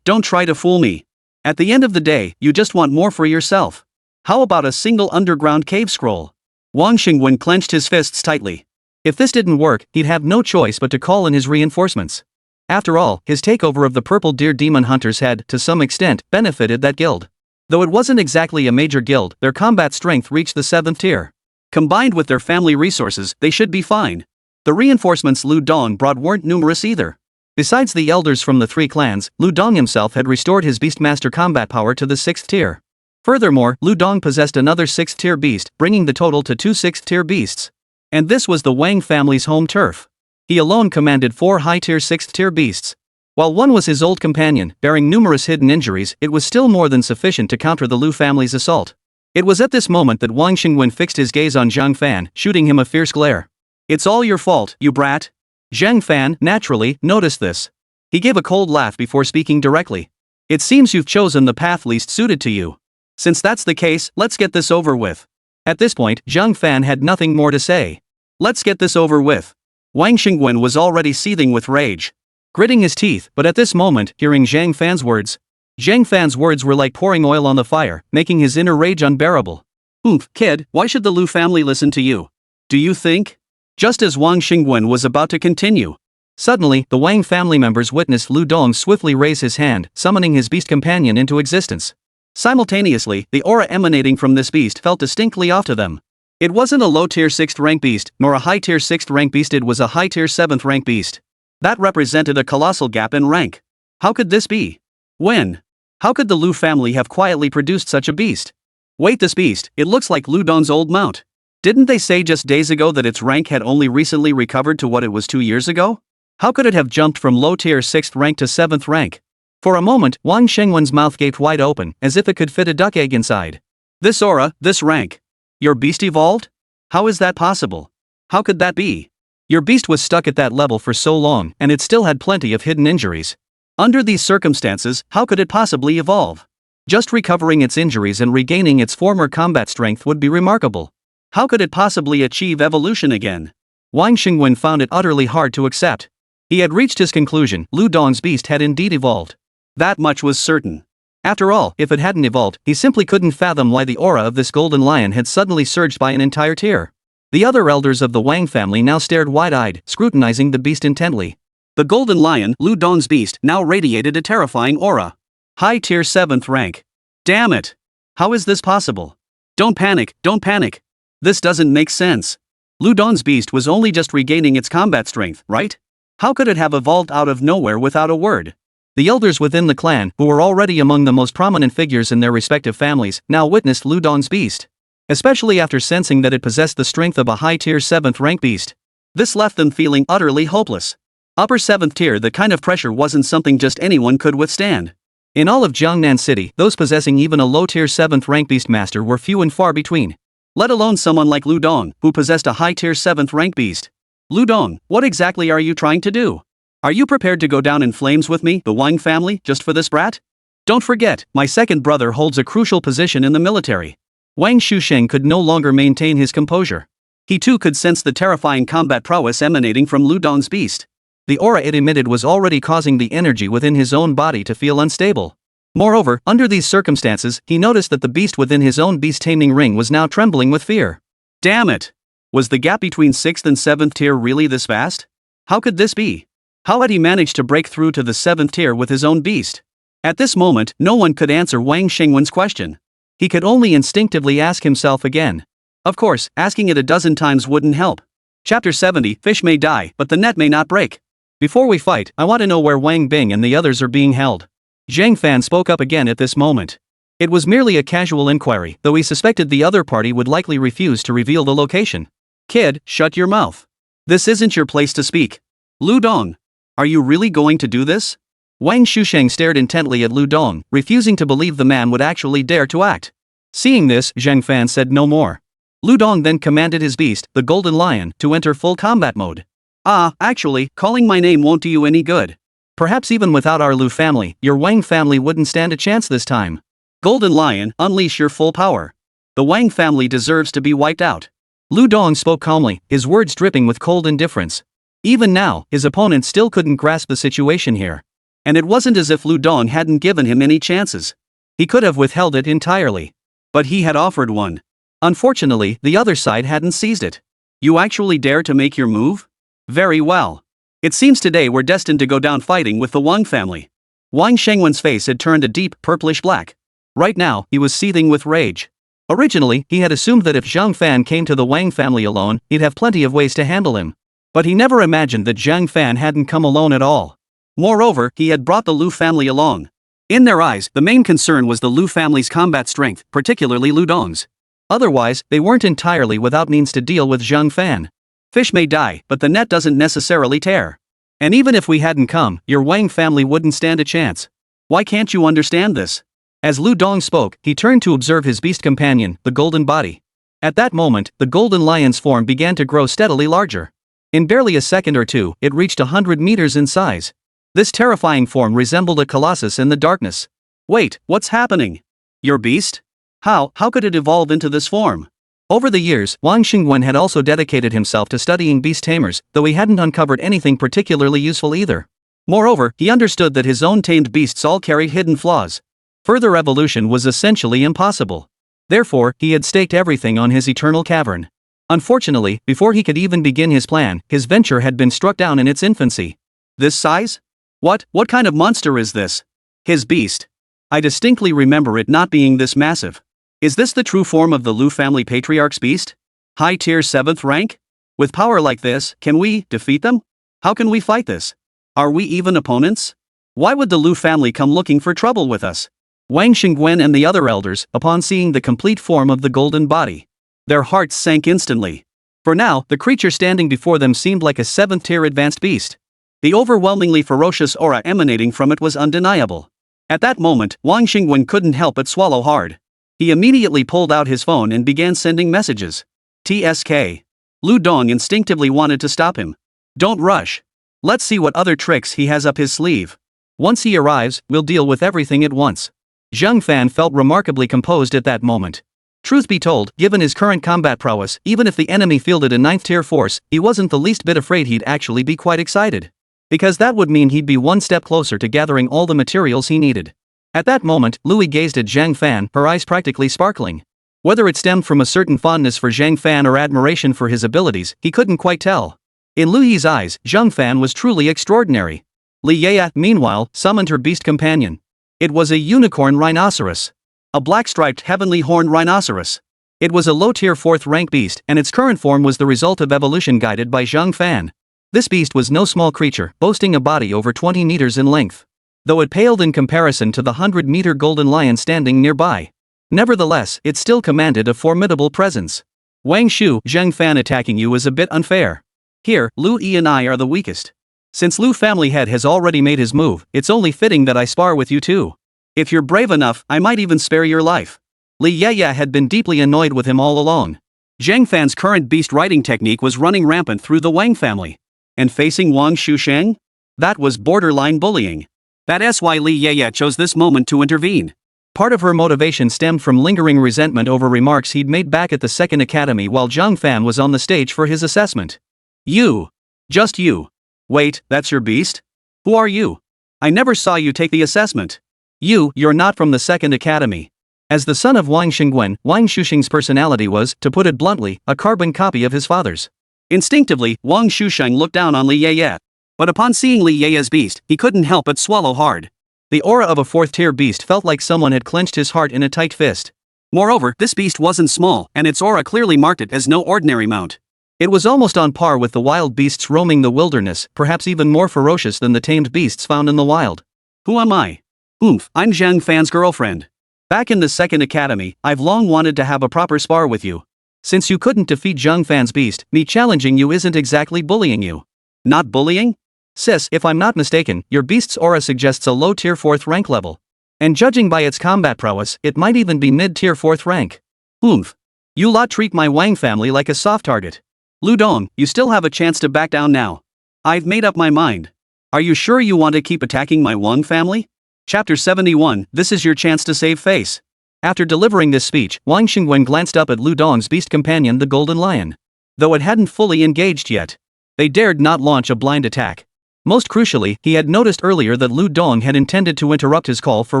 Don't try to fool me. At the end of the day, you just want more for yourself. How about a single underground cave scroll? Wang Xingwen clenched his fists tightly. If this didn't work, he'd have no choice but to call in his reinforcements. After all, his takeover of the Purple Deer Demon Hunters had, to some extent, benefited that guild. Though it wasn't exactly a major guild, their combat strength reached the 7th tier. Combined with their family resources, they should be fine. The reinforcements Lu Dong brought weren't numerous either. Besides the elders from the 3 clans, Lu Dong himself had restored his Beastmaster combat power to the 6th tier. Furthermore, Lu Dong possessed another 6th-tier beast, bringing the total to 2 6th-tier beasts. And this was the Wang family's home turf. He alone commanded 4 high-tier 6th-tier beasts. While one was his old companion, bearing numerous hidden injuries, it was still more than sufficient to counter the Lu family's assault. It was at this moment that Wang Xingwen fixed his gaze on Zhang Fan, shooting him a fierce glare. "It's all your fault, you brat." Zhang Fan, naturally, noticed this. He gave a cold laugh before speaking directly. "It seems you've chosen the path least suited to you. Since that's the case, let's get this over with." At this point, Zhang Fan had nothing more to say. "Let's get this over with." Wang Xingwen was already seething with rage, gritting his teeth, but at this moment, hearing Zhang Fan's words were like pouring oil on the fire, making his inner rage unbearable. "Oomph, kid, why should the Lu family listen to you? Do you think?" Just as Wang Xingwen was about to continue, suddenly, the Wang family members witnessed Lu Dong swiftly raise his hand, summoning his beast companion into existence. Simultaneously, the aura emanating from this beast felt distinctly off to them. It wasn't a low-tier 6th-rank beast, nor a high-tier 6th-rank beast, it was a high-tier 7th-rank beast. That represented a colossal gap in rank. How could this be? When? How could the Lu family have quietly produced such a beast? Wait, this beast, it looks like Lu Dong's old mount. Didn't they say just days ago that its rank had only recently recovered to what it was 2 years ago? How could it have jumped from low-tier 6th rank to 7th rank? For a moment, Wang Shengwen's mouth gaped wide open, as if it could fit a duck egg inside. This aura, this rank. Your beast evolved? How is that possible? How could that be? Your beast was stuck at that level for so long, and it still had plenty of hidden injuries. Under these circumstances, how could it possibly evolve? Just recovering its injuries and regaining its former combat strength would be remarkable. How could it possibly achieve evolution again? Wang Xingwen found it utterly hard to accept. He had reached his conclusion: Lu Dong's beast had indeed evolved. That much was certain. After all, if it hadn't evolved, he simply couldn't fathom why the aura of this golden lion had suddenly surged by an entire tier. The other elders of the Wang family now stared wide-eyed, scrutinizing the beast intently. The golden lion, Lu Dong's beast, now radiated a terrifying aura. High tier 7th rank. Damn it! How is this possible? Don't panic, don't panic. This doesn't make sense. Lu Dong's beast was only just regaining its combat strength, right? How could it have evolved out of nowhere without a word? The elders within the clan, who were already among the most prominent figures in their respective families, now witnessed Lu Dong's beast. Especially after sensing that it possessed the strength of a high-tier 7th rank beast. This left them feeling utterly hopeless. Upper 7th tier, the kind of pressure wasn't something just anyone could withstand. In all of Jiangnan City, those possessing even a low-tier 7th rank beast master were few and far between. Let alone someone like Lu Dong, who possessed a high-tier 7th rank beast. Lu Dong, what exactly are you trying to do? Are you prepared to go down in flames with me, the Wang family, just for this brat? Don't forget, my second brother holds a crucial position in the military. Wang Shusheng could no longer maintain his composure. He too could sense the terrifying combat prowess emanating from Lu Dong's beast. The aura it emitted was already causing the energy within his own body to feel unstable. Moreover, under these circumstances, he noticed that the beast within his own beast-taming ring was now trembling with fear. Damn it! Was the gap between 6th and 7th tier really this vast? How could this be? How had he managed to break through to the 7th tier with his own beast? At this moment, no one could answer Wang Shengwen's question. He could only instinctively ask himself again. Of course, asking it a dozen times wouldn't help. Chapter 70, Fish may die, but the net may not break. Before we fight, I want to know where Wang Bing and the others are being held. Zhang Fan spoke up again at this moment. It was merely a casual inquiry, though he suspected the other party would likely refuse to reveal the location. Kid, shut your mouth. This isn't your place to speak. Lu Dong. Are you really going to do this? Wang Shusheng stared intently at Lu Dong, refusing to believe the man would actually dare to act. Seeing this, Zhang Fan said no more. Lu Dong then commanded his beast, the golden lion, to enter full combat mode. Actually, calling my name won't do you any good. Perhaps even without our Lu family, your Wang family wouldn't stand a chance this time. Golden lion, unleash your full power. The Wang family deserves to be wiped out. Lu Dong spoke calmly, his words dripping with cold indifference. Even now, his opponent still couldn't grasp the situation here. And it wasn't as if Lu Dong hadn't given him any chances. He could have withheld it entirely. But he had offered one. Unfortunately, the other side hadn't seized it. You actually dare to make your move? Very well. It seems today we're destined to go down fighting with the Wang family. Wang Shengwen's face had turned a deep purplish black. Right now, he was seething with rage. Originally, he had assumed that if Zhang Fan came to the Wang family alone, he'd have plenty of ways to handle him. But he never imagined that Zhang Fan hadn't come alone at all. Moreover, he had brought the Lu family along. In their eyes, the main concern was the Lu family's combat strength, particularly Lu Dong's. Otherwise, they weren't entirely without means to deal with Zhang Fan. Fish may die, but the net doesn't necessarily tear. And even if we hadn't come, your Wang family wouldn't stand a chance. Why can't you understand this? As Lu Dong spoke, he turned to observe his beast companion, the golden body. At that moment, the golden lion's form began to grow steadily larger. In barely a second or two, it reached 100 meters in size. This terrifying form resembled a colossus in the darkness. Wait, what's happening? Your beast? How could it evolve into this form? Over the years, Wang Xingwen had also dedicated himself to studying beast tamers, though he hadn't uncovered anything particularly useful either. Moreover, he understood that his own tamed beasts all carried hidden flaws. Further evolution was essentially impossible. Therefore, he had staked everything on his eternal cavern. Unfortunately, before he could even begin his plan, his venture had been struck down in its infancy. This size? What kind of monster is this? His beast. I distinctly remember it not being this massive. Is this the true form of the Lu family patriarch's beast? High tier 7th rank? With power like this, can we defeat them? How can we fight this? Are we even opponents? Why would the Lu family come looking for trouble with us? Wang Xingwen and the other elders, upon seeing the complete form of the golden body, their hearts sank instantly. For now, the creature standing before them seemed like a 7th tier advanced beast. The overwhelmingly ferocious aura emanating from it was undeniable. At that moment, Wang Xingwen couldn't help but swallow hard. He immediately pulled out his phone and began sending messages. TSK. Lu Dong instinctively wanted to stop him. Don't rush. Let's see what other tricks he has up his sleeve. Once he arrives, we'll deal with everything at once. Zhang Fan felt remarkably composed at that moment. Truth be told, given his current combat prowess, even if the enemy fielded a 9th tier force, he wasn't the least bit afraid he'd actually be quite excited. Because that would mean he'd be one step closer to gathering all the materials he needed. At that moment, Louis gazed at Zhang Fan, her eyes practically sparkling. Whether it stemmed from a certain fondness for Zhang Fan or admiration for his abilities, he couldn't quite tell. In Louis's eyes, Zhang Fan was truly extraordinary. Li Yaya, meanwhile, summoned her beast companion. It was a unicorn rhinoceros. A black-striped heavenly horned rhinoceros. It was a low-tier 4th rank beast, and its current form was the result of evolution guided by Zhang Fan. This beast was no small creature, boasting a body over 20 meters in length. Though it paled in comparison to the 100-meter golden lion standing nearby. Nevertheless, it still commanded a formidable presence. Wang Shu, Zhang Fan attacking you is a bit unfair. Here, Lu Yi and I are the weakest. Since Lu family head has already made his move, it's only fitting that I spar with you too. If you're brave enough, I might even spare your life. Li Yaya had been deeply annoyed with him all along. Zhang Fan's current beast riding technique was running rampant through the Wang family. And facing Wang Shusheng? That was borderline bullying. That's why Li Yaya chose this moment to intervene. Part of her motivation stemmed from lingering resentment over remarks he'd made back at the second academy while Zhang Fan was on the stage for his assessment. You. Just you. Wait, that's your beast? Who are you? I never saw you take the assessment. You're not from the second academy. As the son of Wang Xingwen, Wang Shusheng's personality was, to put it bluntly, a carbon copy of his father's. Instinctively, Wang Shusheng looked down on Li Yaya. But upon seeing Li Yaya's beast, he couldn't help but swallow hard. The aura of a 4th tier beast felt like someone had clenched his heart in a tight fist. Moreover, this beast wasn't small, and its aura clearly marked it as no ordinary mount. It was almost on par with the wild beasts roaming the wilderness, perhaps even more ferocious than the tamed beasts found in the wild. Who am I? I'm Zhang Fan's girlfriend. Back in the second academy, I've long wanted to have a proper spar with you. Since you couldn't defeat Zhang Fan's beast, me challenging you isn't exactly bullying you. Not bullying? Sis, if I'm not mistaken, your beast's aura suggests a low-tier 4th rank level. And judging by its combat prowess, it might even be mid-tier 4th rank. You lot treat my Wang family like a soft target. Lu Dong, you still have a chance to back down now. I've made up my mind. Are you sure you want to keep attacking my Wang family? Chapter 71, this is your chance to save face. After delivering this speech, Wang Xingwen glanced up at Lu Dong's beast companion the golden lion. Though it hadn't fully engaged yet. They dared not launch a blind attack. Most crucially, he had noticed earlier that Lu Dong had intended to interrupt his call for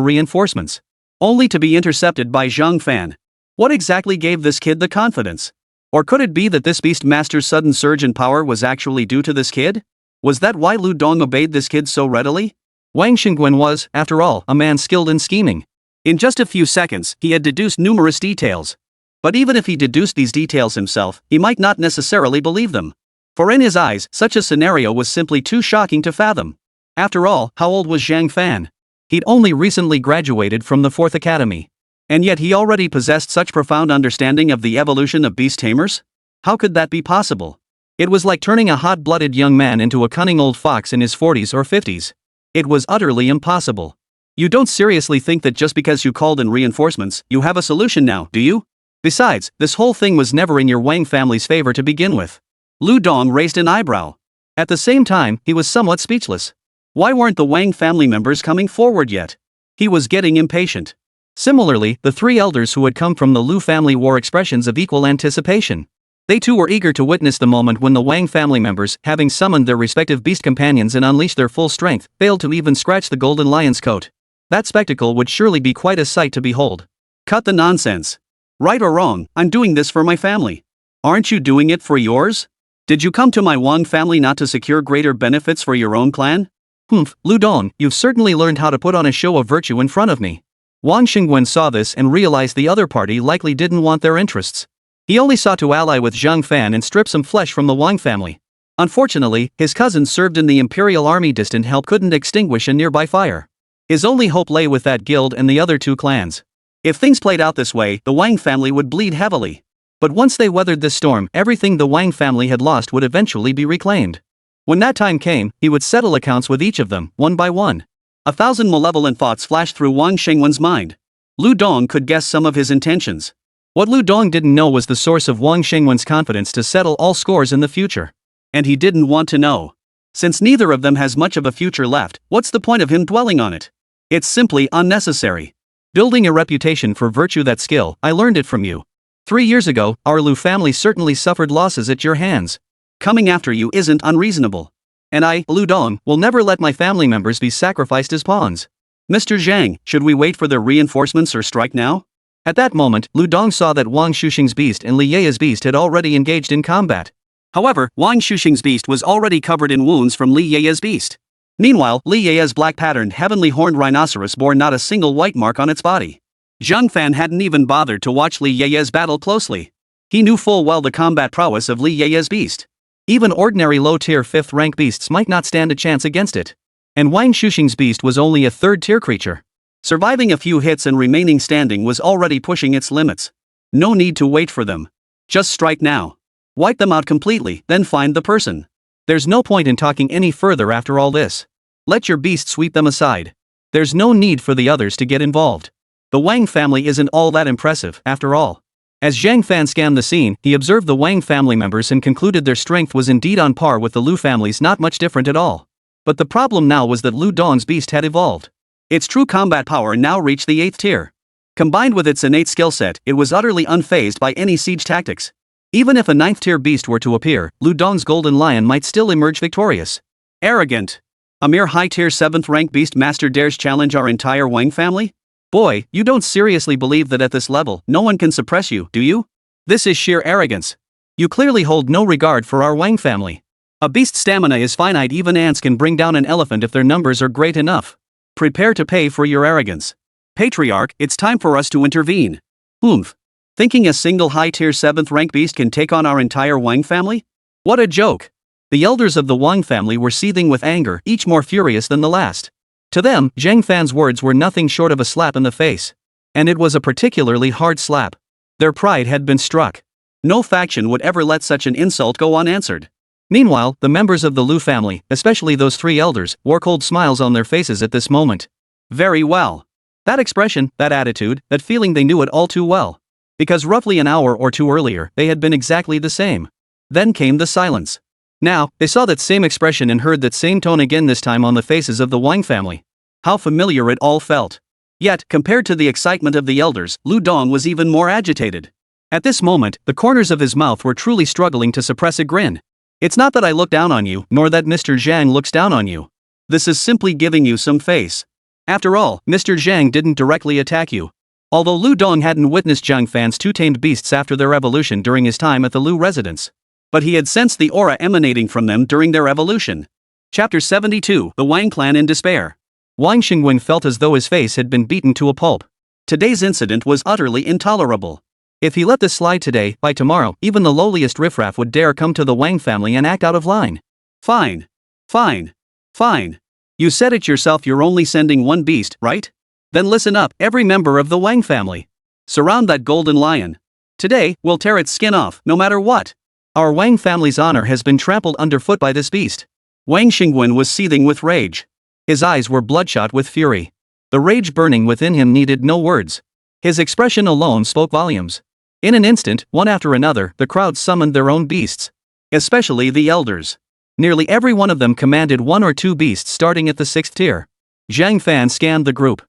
reinforcements. Only to be intercepted by Zhang Fan. What exactly gave this kid the confidence? Or could it be that this beast master's sudden surge in power was actually due to this kid? Was that why Lu Dong obeyed this kid so readily? Wang Xingwen was, after all, a man skilled in scheming. In just a few seconds, he had deduced numerous details. But even if he deduced these details himself, he might not necessarily believe them. For in his eyes, such a scenario was simply too shocking to fathom. After all, how old was Zhang Fan? He'd only recently graduated from the 4th Academy. And yet he already possessed such profound understanding of the evolution of beast tamers? How could that be possible? It was like turning a hot-blooded young man into a cunning old fox in his 40s or 50s. It was utterly impossible. You don't seriously think that just because you called in reinforcements, you have a solution now, do you? Besides, this whole thing was never in your Wang family's favor to begin with. Lu Dong raised an eyebrow. At the same time, he was somewhat speechless. Why weren't the Wang family members coming forward yet? He was getting impatient. Similarly, the 3 elders who had come from the Lu family wore expressions of equal anticipation. They too were eager to witness the moment when the Wang family members, having summoned their respective beast companions and unleashed their full strength, failed to even scratch the golden lion's coat. That spectacle would surely be quite a sight to behold. Cut the nonsense. Right or wrong, I'm doing this for my family. Aren't you doing it for yours? Did you come to my Wang family not to secure greater benefits for your own clan? Humph, Lu Dong, you've certainly learned how to put on a show of virtue in front of me. Wang Xingwen saw this and realized the other party likely didn't want their interests. He only sought to ally with Zhang Fan and strip some flesh from the Wang family. Unfortunately, his cousin served in the Imperial Army. Distant help couldn't extinguish a nearby fire. His only hope lay with that guild and the other 2 clans. If things played out this way, the Wang family would bleed heavily. But once they weathered this storm, everything the Wang family had lost would eventually be reclaimed. When that time came, he would settle accounts with each of them, one by one. 1,000 malevolent thoughts flashed through Wang Xingwen's mind. Lu Dong could guess some of his intentions. What Lu Dong didn't know was the source of Wang Xingwen's confidence to settle all scores in the future. And he didn't want to know. Since neither of them has much of a future left, what's the point of him dwelling on it? It's simply unnecessary. Building a reputation for virtue, that skill, I learned it from you. 3 years ago, our Lu family certainly suffered losses at your hands. Coming after you isn't unreasonable. And I, Lu Dong, will never let my family members be sacrificed as pawns. Mr. Zhang, should we wait for their reinforcements or strike now? At that moment, Lu Dong saw that Wang Shuxing's beast and Li Ye's beast had already engaged in combat. However, Wang Shuxing's beast was already covered in wounds from Li Ye's beast. Meanwhile, Li Ye's black-patterned heavenly horned rhinoceros bore not a single white mark on its body. Zhang Fan hadn't even bothered to watch Li Ye's battle closely. He knew full well the combat prowess of Li Ye's beast. Even ordinary low-tier 5th rank beasts might not stand a chance against it. And Wang Shuxing's beast was only a 3rd-tier creature. Surviving a few hits and remaining standing was already pushing its limits. No need to wait for them. Just strike now. Wipe them out completely, then find the person. There's no point in talking any further after all this. Let your beast sweep them aside. There's no need for the others to get involved. The Wang family isn't all that impressive, after all. As Zhang Fan scanned the scene, he observed the Wang family members and concluded their strength was indeed on par with the Lu family's, not much different at all. But the problem now was that Lu Dong's beast had evolved. Its true combat power now reached the 8th tier. Combined with its innate skill set, it was utterly unfazed by any siege tactics. Even if a 9th tier beast were to appear, Lu Dong's golden lion might still emerge victorious. Arrogant. A mere high tier 7th rank beast master dares challenge our entire Wang family? Boy, you don't seriously believe that at this level, no one can suppress you, do you? This is sheer arrogance. You clearly hold no regard for our Wang family. A beast's stamina is finite. Even ants can bring down an elephant if their numbers are great enough. Prepare to pay for your arrogance. Patriarch, it's time for us to intervene. Oomph. Thinking a single high-tier 7th rank beast can take on our entire Wang family? What a joke. The elders of the Wang family were seething with anger, each more furious than the last. To them, Zhang Fan's words were nothing short of a slap in the face. And it was a particularly hard slap. Their pride had been struck. No faction would ever let such an insult go unanswered. Meanwhile, the members of the Lu family, especially those 3 elders, wore cold smiles on their faces at this moment. Very well. That expression, that attitude, that feeling, they knew it all too well. Because roughly an hour or 2 earlier, they had been exactly the same. Then came the silence. Now, they saw that same expression and heard that same tone again, this time on the faces of the Wang family. How familiar it all felt. Yet, compared to the excitement of the elders, Lu Dong was even more agitated. At this moment, the corners of his mouth were truly struggling to suppress a grin. It's not that I look down on you, nor that Mr. Zhang looks down on you. This is simply giving you some face. After all, Mr. Zhang didn't directly attack you. Although Lu Dong hadn't witnessed Zhang Fan's 2 tamed beasts after their evolution during his time at the Lu residence. But he had sensed the aura emanating from them during their evolution. Chapter 72, The Wang Clan in Despair. Wang Xingwen felt as though his face had been beaten to a pulp. Today's incident was utterly intolerable. If he let this slide today, by tomorrow, even the lowliest riffraff would dare come to the Wang family and act out of line. Fine. Fine. Fine. You said it yourself, you're only sending one beast, right? Then listen up, every member of the Wang family. Surround that golden lion. Today, we'll tear its skin off, no matter what. Our Wang family's honor has been trampled underfoot by this beast. Wang Xingwen was seething with rage. His eyes were bloodshot with fury. The rage burning within him needed no words. His expression alone spoke volumes. In an instant, one after another, the crowd summoned their own beasts. Especially the elders. Nearly every one of them commanded one or two beasts starting at the 6th tier. Zhang Fan scanned the group.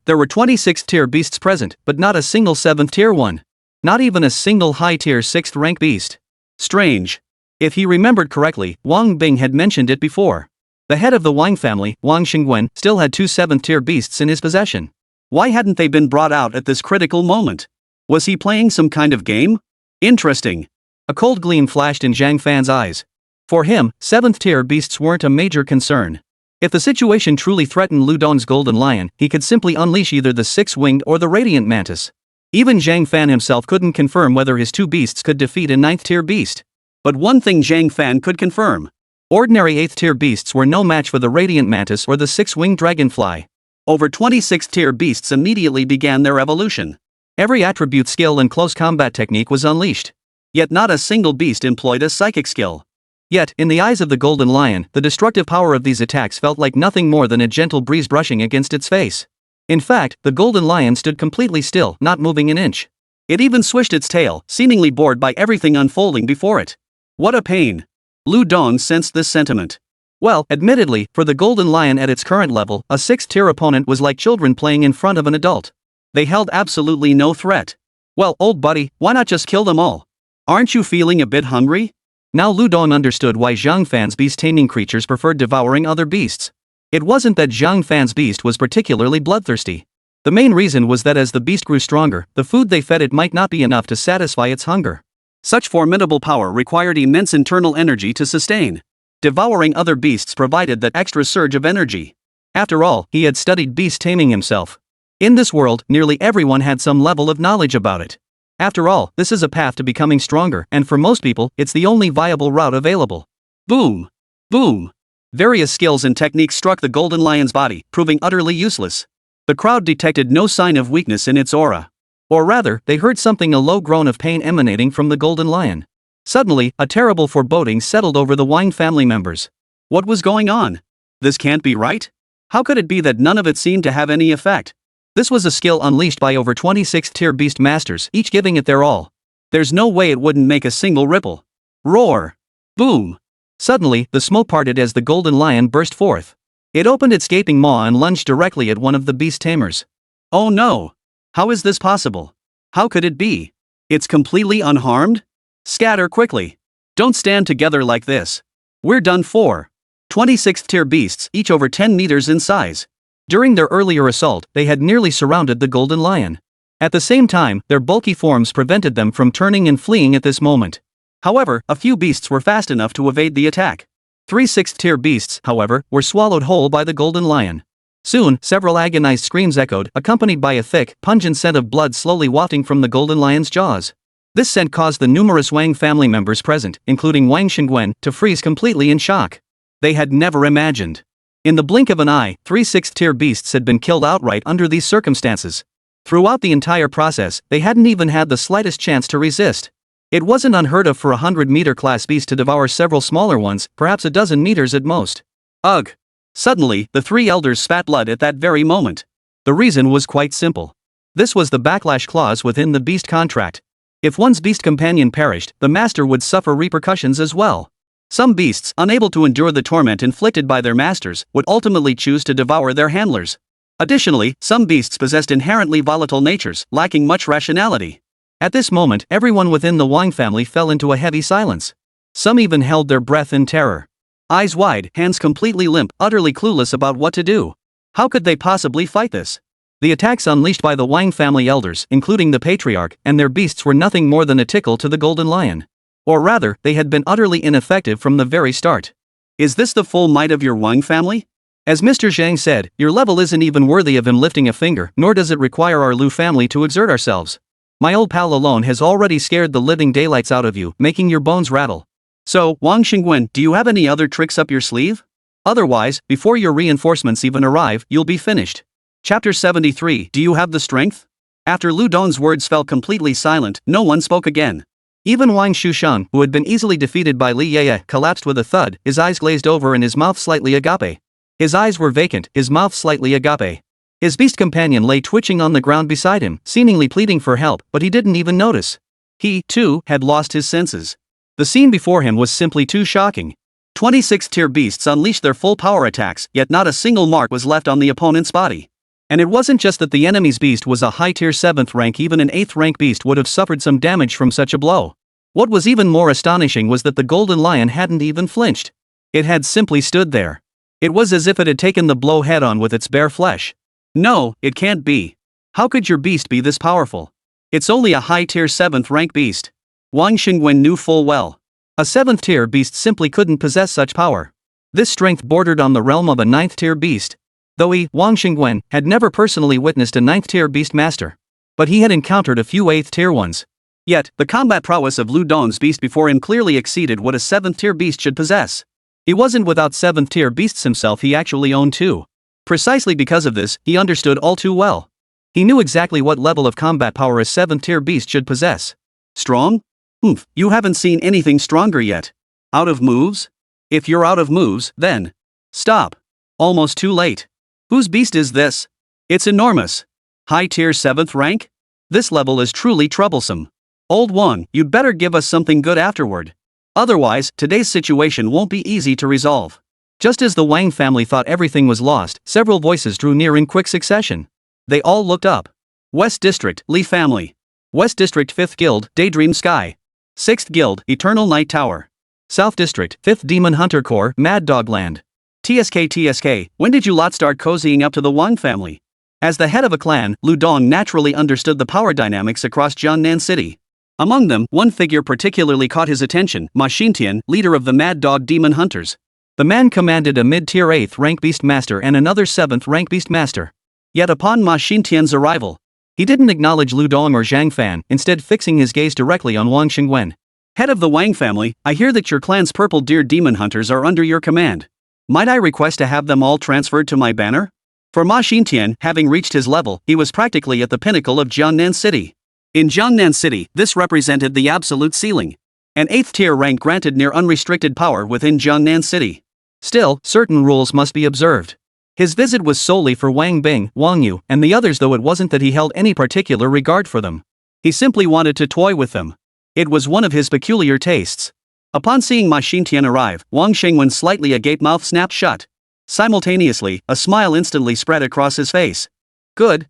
There were 26th tier beasts present, but not a single 7th tier one. Not even a single high tier 6th rank beast. Strange. If he remembered correctly, Wang Bing had mentioned it before. The head of the Wang family, Wang Xingwen, still had two 7th tier beasts in his possession. Why hadn't they been brought out at this critical moment? Was he playing some kind of game? Interesting. A cold gleam flashed in Zhang Fan's eyes. For him, 7th tier beasts weren't a major concern. If the situation truly threatened Lu Dong's golden lion, he could simply unleash either the six-winged or the radiant mantis. Even Zhang Fan himself couldn't confirm whether his two beasts could defeat a 9th tier beast. But one thing Zhang Fan could confirm. Ordinary 8th tier beasts were no match for the radiant mantis or the six-winged dragonfly. Over 26th tier beasts immediately began their evolution. Every attribute, skill and close combat technique was unleashed. Yet not a single beast employed a psychic skill. Yet, in the eyes of the golden lion, the destructive power of these attacks felt like nothing more than a gentle breeze brushing against its face. In fact, the golden lion stood completely still, not moving an inch. It even swished its tail, seemingly bored by everything unfolding before it. What a pain. Lu Dong sensed this sentiment. Well, admittedly, for the golden lion at its current level, a 6th tier opponent was like children playing in front of an adult. They held absolutely no threat. Well, old buddy, why not just kill them all? Aren't you feeling a bit hungry? Now Lu Dong understood why Zhang Fan's beast-taming creatures preferred devouring other beasts. It wasn't that Zhang Fan's beast was particularly bloodthirsty. The main reason was that as the beast grew stronger, the food they fed it might not be enough to satisfy its hunger. Such formidable power required immense internal energy to sustain. Devouring other beasts provided that extra surge of energy. After all, he had studied beast taming himself. In this world, nearly everyone had some level of knowledge about it. After all, this is a path to becoming stronger, and for most people, it's the only viable route available. Boom! Boom! Various skills and techniques struck the golden lion's body, proving utterly useless. The crowd detected no sign of weakness in its aura. Or rather, they heard something, a low groan of pain emanating from the golden lion. Suddenly, a terrible foreboding settled over the Wang family members. What was going on? This can't be right? How could it be that none of it seemed to have any effect? This was a skill unleashed by over 26th tier beast masters, each giving it their all. There's no way it wouldn't make a single ripple. Roar! Boom! Suddenly, the smoke parted as the golden lion burst forth. It opened its gaping maw and lunged directly at one of the beast tamers. Oh no! How is this possible? How could it be? It's completely unharmed? Scatter quickly. Don't stand together like this. We're done for. 26th tier beasts, each over 10 meters in size. During their earlier assault, they had nearly surrounded the golden lion. At the same time, their bulky forms prevented them from turning and fleeing at this moment. However, a few beasts were fast enough to evade the attack. 3 6th tier beasts, however, were swallowed whole by the golden lion. Soon, several agonized screams echoed, accompanied by a thick, pungent scent of blood slowly wafting from the golden lion's jaws. This scent caused the numerous Wang family members present, including Wang Xingwen, to freeze completely in shock. They had never imagined. In the blink of an eye, 3 6th tier beasts had been killed outright under these circumstances. Throughout the entire process, they hadn't even had the slightest chance to resist. It wasn't unheard of for a 100-meter class beast to devour several smaller ones, perhaps a dozen meters at most. Ugh! Suddenly, the three elders spat blood at that very moment. The reason was quite simple. This was the backlash clause within the beast contract. If one's beast companion perished, the master would suffer repercussions as well. Some beasts, unable to endure the torment inflicted by their masters, would ultimately choose to devour their handlers. Additionally, some beasts possessed inherently volatile natures, lacking much rationality. At this moment, everyone within the Wang family fell into a heavy silence. Some even held their breath in terror. Eyes wide, hands completely limp, utterly clueless about what to do. How could they possibly fight this? The attacks unleashed by the Wang family elders, including the patriarch, and their beasts were nothing more than a tickle to the golden lion. Or rather, they had been utterly ineffective from the very start. Is this the full might of your Wang family? As Mr. Zhang said, your level isn't even worthy of him lifting a finger, nor does it require our Lu family to exert ourselves. My old pal alone has already scared the living daylights out of you, making your bones rattle. So, Wang Xingwen, do you have any other tricks up your sleeve? Otherwise, before your reinforcements even arrive, you'll be finished. Chapter 73. Do you have the strength? After Lu Dong's words fell completely silent, no one spoke again. Even Wang Shusheng, who had been easily defeated by Li Yeye, collapsed with a thud, his eyes glazed over and his mouth slightly agape. His eyes were vacant, his mouth slightly agape. His beast companion lay twitching on the ground beside him, seemingly pleading for help, but he didn't even notice. He, too, had lost his senses. The scene before him was simply too shocking. 26th-tier beasts unleashed their full power attacks, yet not a single mark was left on the opponent's body. And it wasn't just that the enemy's beast was a high-tier 7th rank, even an 8th rank beast would have suffered some damage from such a blow. What was even more astonishing was that the golden lion hadn't even flinched. It had simply stood there. It was as if it had taken the blow head-on with its bare flesh. No, it can't be. How could your beast be this powerful? It's only a high-tier 7th rank beast. Wang Xingwen knew full well. A 7th-tier beast simply couldn't possess such power. This strength bordered on the realm of a 9th-tier beast. Though he, Wang Xingwen, had never personally witnessed a 9th-tier beast master. But he had encountered a few 8th-tier ones. Yet, the combat prowess of Lu Dong's beast before him clearly exceeded what a 7th-tier beast should possess. He wasn't without 7th-tier beasts himself, he actually owned two. Precisely because of this, he understood all too well. He knew exactly what level of combat power a 7th-tier beast should possess. Strong? Oomph, you haven't seen anything stronger yet. Out of moves? If you're out of moves, then stop. Almost too late. Whose beast is this? It's enormous. High-tier 7th rank? This level is truly troublesome. Old one, you'd better give us something good afterward. Otherwise, today's situation won't be easy to resolve. Just as the Wang family thought everything was lost, several voices drew near in quick succession. They all looked up. West District, Li family. West District 5th Guild, Daydream Sky. 6th Guild, Eternal Night Tower. South District, 5th Demon Hunter Corps, Mad Dog Land. TSK, when did you lot start cozying up to the Wang family? As the head of a clan, Lu Dong naturally understood the power dynamics across Jiangnan City. Among them, one figure particularly caught his attention, Ma Xintian, leader of the Mad Dog Demon Hunters. The man commanded a mid-tier 8th rank beast master and another 7th rank beast master. Yet upon Ma Xintian's arrival, he didn't acknowledge Lu Dong or Zhang Fan, instead fixing his gaze directly on Wang Xingwen. Head of the Wang family, I hear that your clan's purple deer demon hunters are under your command. Might I request to have them all transferred to my banner? For Ma Xintian, having reached his level, he was practically at the pinnacle of Jiangnan City. In Jiangnan City, this represented the absolute ceiling. An 8th tier rank granted near unrestricted power within Jiangnan City. Still, certain rules must be observed. His visit was solely for Wang Bing, Wang Yu, and the others, though it wasn't that he held any particular regard for them. He simply wanted to toy with them. It was one of his peculiar tastes. Upon seeing Ma Xintian arrive, Wang Xingwen's slightly agape mouth snapped shut. Simultaneously, a smile instantly spread across his face. Good.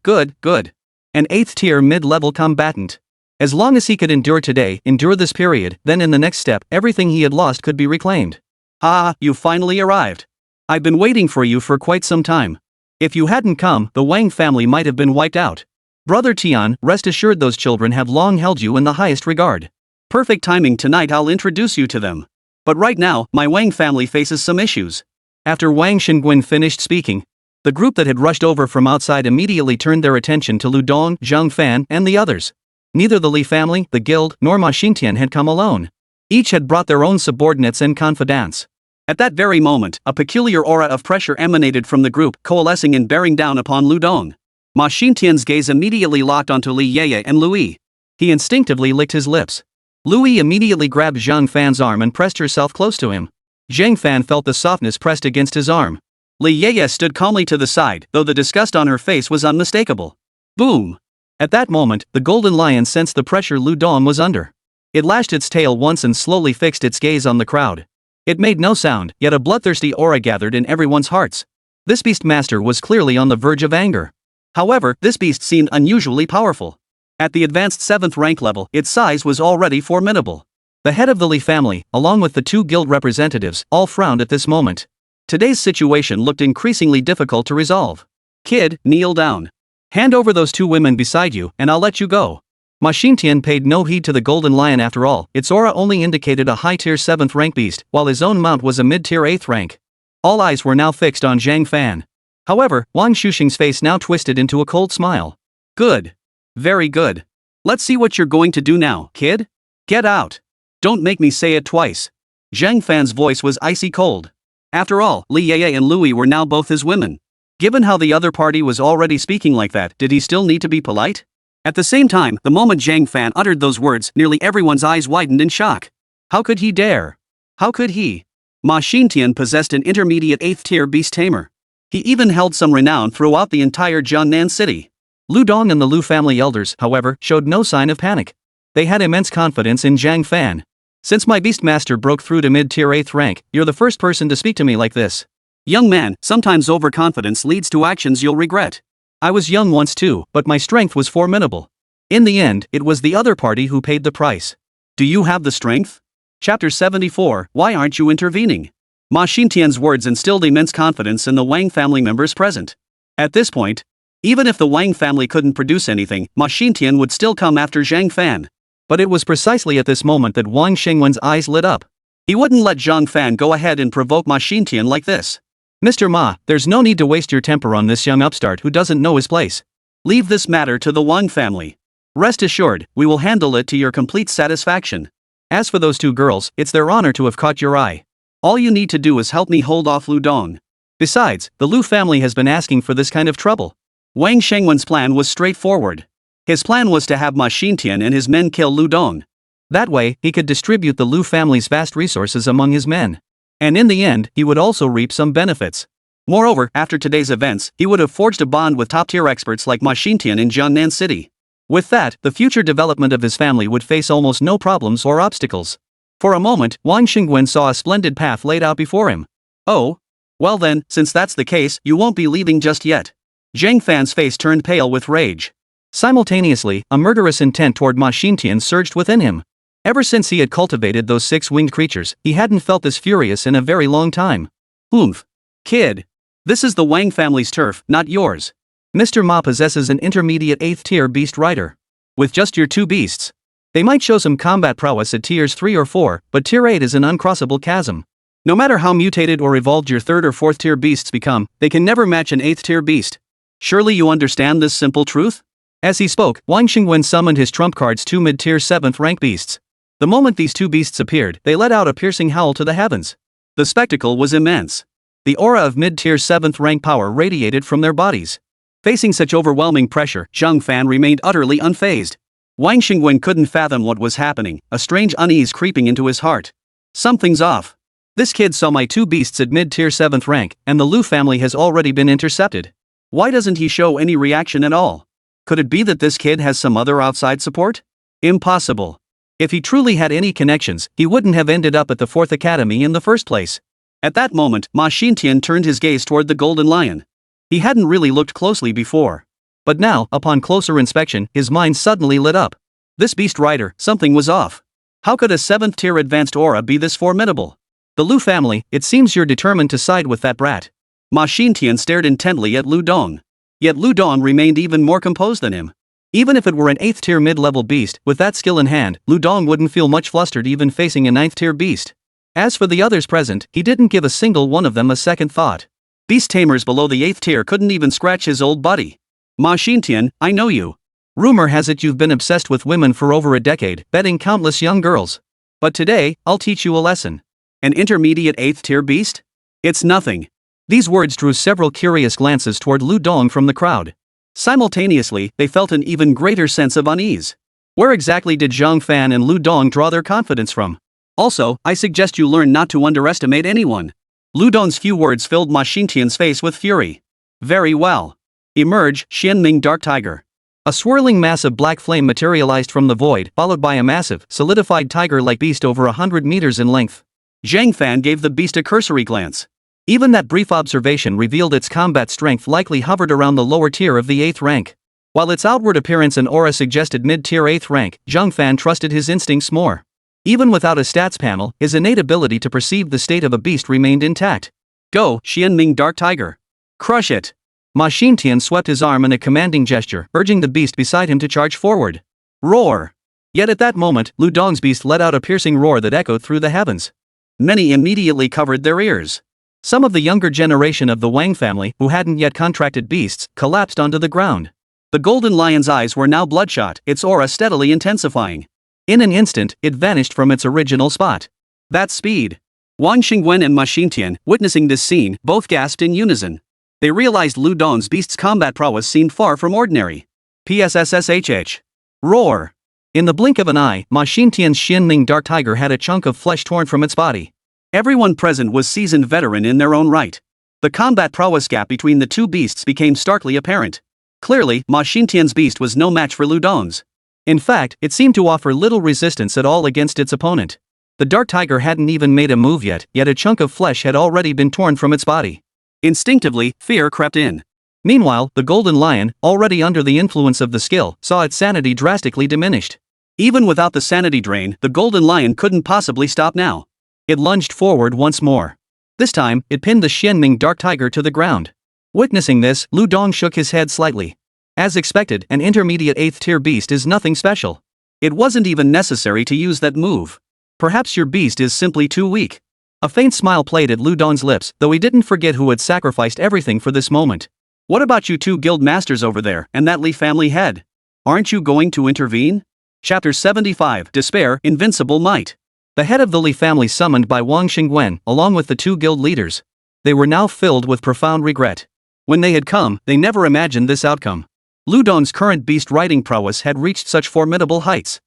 An 8th tier mid-level combatant. As long as he could endure today, endure this period, then in the next step, everything he had lost could be reclaimed. Ah, you finally arrived. I've been waiting for you for quite some time. If you hadn't come, the Wang family might have been wiped out. Brother Tian, rest assured those children have long held you in the highest regard. Perfect timing, tonight I'll introduce you to them. But right now, my Wang family faces some issues. After Wang Xingwen finished speaking, the group that had rushed over from outside immediately turned their attention to Lu Dong, Zhang Fan, and the others. Neither the Li family, the guild, nor Ma Xintian had come alone. Each had brought their own subordinates and confidants. At that very moment, a peculiar aura of pressure emanated from the group, coalescing and bearing down upon Lu Dong. Ma Xintian's gaze immediately locked onto Li Yeye and Lui. He instinctively licked his lips. Lui immediately grabbed Zhang Fan's arm and pressed herself close to him. Zhang Fan felt the softness pressed against his arm. Li Yeye stood calmly to the side, though the disgust on her face was unmistakable. Boom! At that moment, the golden lion sensed the pressure Lu Dong was under. It lashed its tail once and slowly fixed its gaze on the crowd. It made no sound, yet a bloodthirsty aura gathered in everyone's hearts. This beast master was clearly on the verge of anger. However, this beast seemed unusually powerful. At the advanced 7th rank level, its size was already formidable. The head of the Li family, along with the 2 guild representatives, all frowned at this moment. Today's situation looked increasingly difficult to resolve. Kid, kneel down. Hand over those 2 women beside you, and I'll let you go. Ma Xintian paid no heed to the golden lion after all. Its aura only indicated a high-tier 7th rank beast, while his own mount was a mid-tier 8th rank. All eyes were now fixed on Zhang Fan. However, Wang Shusheng's face now twisted into a cold smile. Good. Very good. Let's see what you're going to do now, kid. Get out. Don't make me say it twice. Zhang Fan's voice was icy cold. After all, Li Yeye and Louis were now both his women. Given how the other party was already speaking like that, did he still need to be polite? At the same time, the moment Zhang Fan uttered those words, nearly everyone's eyes widened in shock. How could he dare? How could he? Ma Xintian possessed an intermediate 8th tier beast tamer. He even held some renown throughout the entire Jiangnan city. Lu Dong and the Lu family elders, however, showed no sign of panic. They had immense confidence in Zhang Fan. Since my Beastmaster broke through to mid-tier 8th rank, you're the first person to speak to me like this. Young man, sometimes overconfidence leads to actions you'll regret. I was young once too, but my strength was formidable. In the end, it was the other party who paid the price. Do you have the strength? Chapter 74, Why aren't you intervening? Ma Xintian's words instilled immense confidence in the Wang family members present. At this point, even if the Wang family couldn't produce anything, Ma Xintian would still come after Zhang Fan. But it was precisely at this moment that Wang Xingwen's eyes lit up. He wouldn't let Zhang Fan go ahead and provoke Ma Xintian like this. Mr. Ma, there's no need to waste your temper on this young upstart who doesn't know his place. Leave this matter to the Wang family. Rest assured, we will handle it to your complete satisfaction. As for those two girls, it's their honor to have caught your eye. All you need to do is help me hold off Lu Dong. Besides, the Lu family has been asking for this kind of trouble. Wang Shengwen's plan was straightforward. His plan was to have Ma Xintian and his men kill Lu Dong. That way, he could distribute the Lu family's vast resources among his men. And in the end, he would also reap some benefits. Moreover, after today's events, he would have forged a bond with top-tier experts like Ma Xintian in Jiangnan City. With that, the future development of his family would face almost no problems or obstacles. For a moment, Wang Xingwen saw a splendid path laid out before him. Oh? Well then, since that's the case, you won't be leaving just yet. Zhang Fan's face turned pale with rage. Simultaneously, a murderous intent toward Ma Xintian surged within him. Ever since he had cultivated those 6-winged creatures, he hadn't felt this furious in a very long time. Oomph. Kid. This is the Wang family's turf, not yours. Mr. Ma possesses an intermediate 8th tier beast rider. With just your 2 beasts, they might show some combat prowess at tiers 3 or 4, but tier 8 is an uncrossable chasm. No matter how mutated or evolved your 3rd or 4th tier beasts become, they can never match an 8th tier beast. Surely you understand this simple truth? As he spoke, Wang Xingwen summoned his trump cards 2 mid-tier 7th rank beasts. The moment these 2 beasts appeared, they let out a piercing howl to the heavens. The spectacle was immense. The aura of mid-tier 7th rank power radiated from their bodies. Facing such overwhelming pressure, Zhang Fan remained utterly unfazed. Wang Xingwen couldn't fathom what was happening, a strange unease creeping into his heart. Something's off. This kid saw my 2 beasts at mid-tier 7th rank, and the Lu family has already been intercepted. Why doesn't he show any reaction at all? Could it be that this kid has some other outside support? Impossible. If he truly had any connections, he wouldn't have ended up at the 4th Academy in the first place. At that moment, Ma Xintian turned his gaze toward the Golden Lion. He hadn't really looked closely before. But now, upon closer inspection, his mind suddenly lit up. This beast rider, something was off. How could a 7th tier advanced aura be this formidable? The Lu family, it seems you're determined to side with that brat. Ma Xintian stared intently at Lu Dong. Yet Lu Dong remained even more composed than him. Even if it were an 8th tier mid-level beast, with that skill in hand, Lu Dong wouldn't feel much flustered even facing a 9th tier beast. As for the others present, he didn't give a single one of them a second thought. Beast tamers below the 8th tier couldn't even scratch his old buddy. Ma Xintian, I know you. Rumor has it you've been obsessed with women for over a decade, betting countless young girls. But today, I'll teach you a lesson. An intermediate 8th tier beast? It's nothing. These words drew several curious glances toward Lu Dong from the crowd. Simultaneously, they felt an even greater sense of unease. Where exactly did Zhang Fan and Lu Dong draw their confidence from? Also, I suggest you learn not to underestimate anyone. Lu Dong's few words filled Ma Xintian's face with fury. Very well. Emerge, Xianming Dark Tiger. A swirling mass of black flame materialized from the void, followed by a massive, solidified tiger-like beast over 100 meters in length. Zhang Fan gave the beast a cursory glance. Even that brief observation revealed its combat strength likely hovered around the lower tier of the 8th rank. While its outward appearance and aura suggested mid-tier 8th rank, Zhang Fan trusted his instincts more. Even without a stats panel, his innate ability to perceive the state of a beast remained intact. Go, Xianming Dark Tiger. Crush it. Ma Xintian swept his arm in a commanding gesture, urging the beast beside him to charge forward. Roar. Yet at that moment, Lu Dong's beast let out a piercing roar that echoed through the heavens. Many immediately covered their ears. Some of the younger generation of the Wang family, who hadn't yet contracted beasts, collapsed onto the ground. The Golden Lion's eyes were now bloodshot, its aura steadily intensifying. In an instant, it vanished from its original spot. That speed. Wang Xingwen and Ma Xingtian, witnessing this scene, both gasped in unison. They realized Lu Dong's beast's combat prowess seemed far from ordinary. PSSSHH. Roar. In the blink of an eye, Ma Xingtian's Xianming Dark Tiger had a chunk of flesh torn from its body. Everyone present was seasoned veteran in their own right. The combat prowess gap between the two beasts became starkly apparent. Clearly, Ma Xingtian's beast was no match for Lu Dong's. In fact, it seemed to offer little resistance at all against its opponent. The Dark Tiger hadn't even made a move yet a chunk of flesh had already been torn from its body. Instinctively, fear crept in. Meanwhile, the Golden Lion, already under the influence of the skill, saw its sanity drastically diminished. Even without the sanity drain, the Golden Lion couldn't possibly stop now. It lunged forward once more. This time, it pinned the Xianming Dark Tiger to the ground. Witnessing this, Lu Dong shook his head slightly. As expected, an intermediate 8th tier beast is nothing special. It wasn't even necessary to use that move. Perhaps your beast is simply too weak. A faint smile played at Lu Dong's lips, though he didn't forget who had sacrificed everything for this moment. What about you two guild masters over there and that Li family head? Aren't you going to intervene? Chapter 75, Despair, Invincible Might. The head of the Li family summoned by Wang Xingwen, along with the two guild leaders. They were now filled with profound regret. When they had come, they never imagined this outcome. Lu Dong's current beast riding prowess had reached such formidable heights.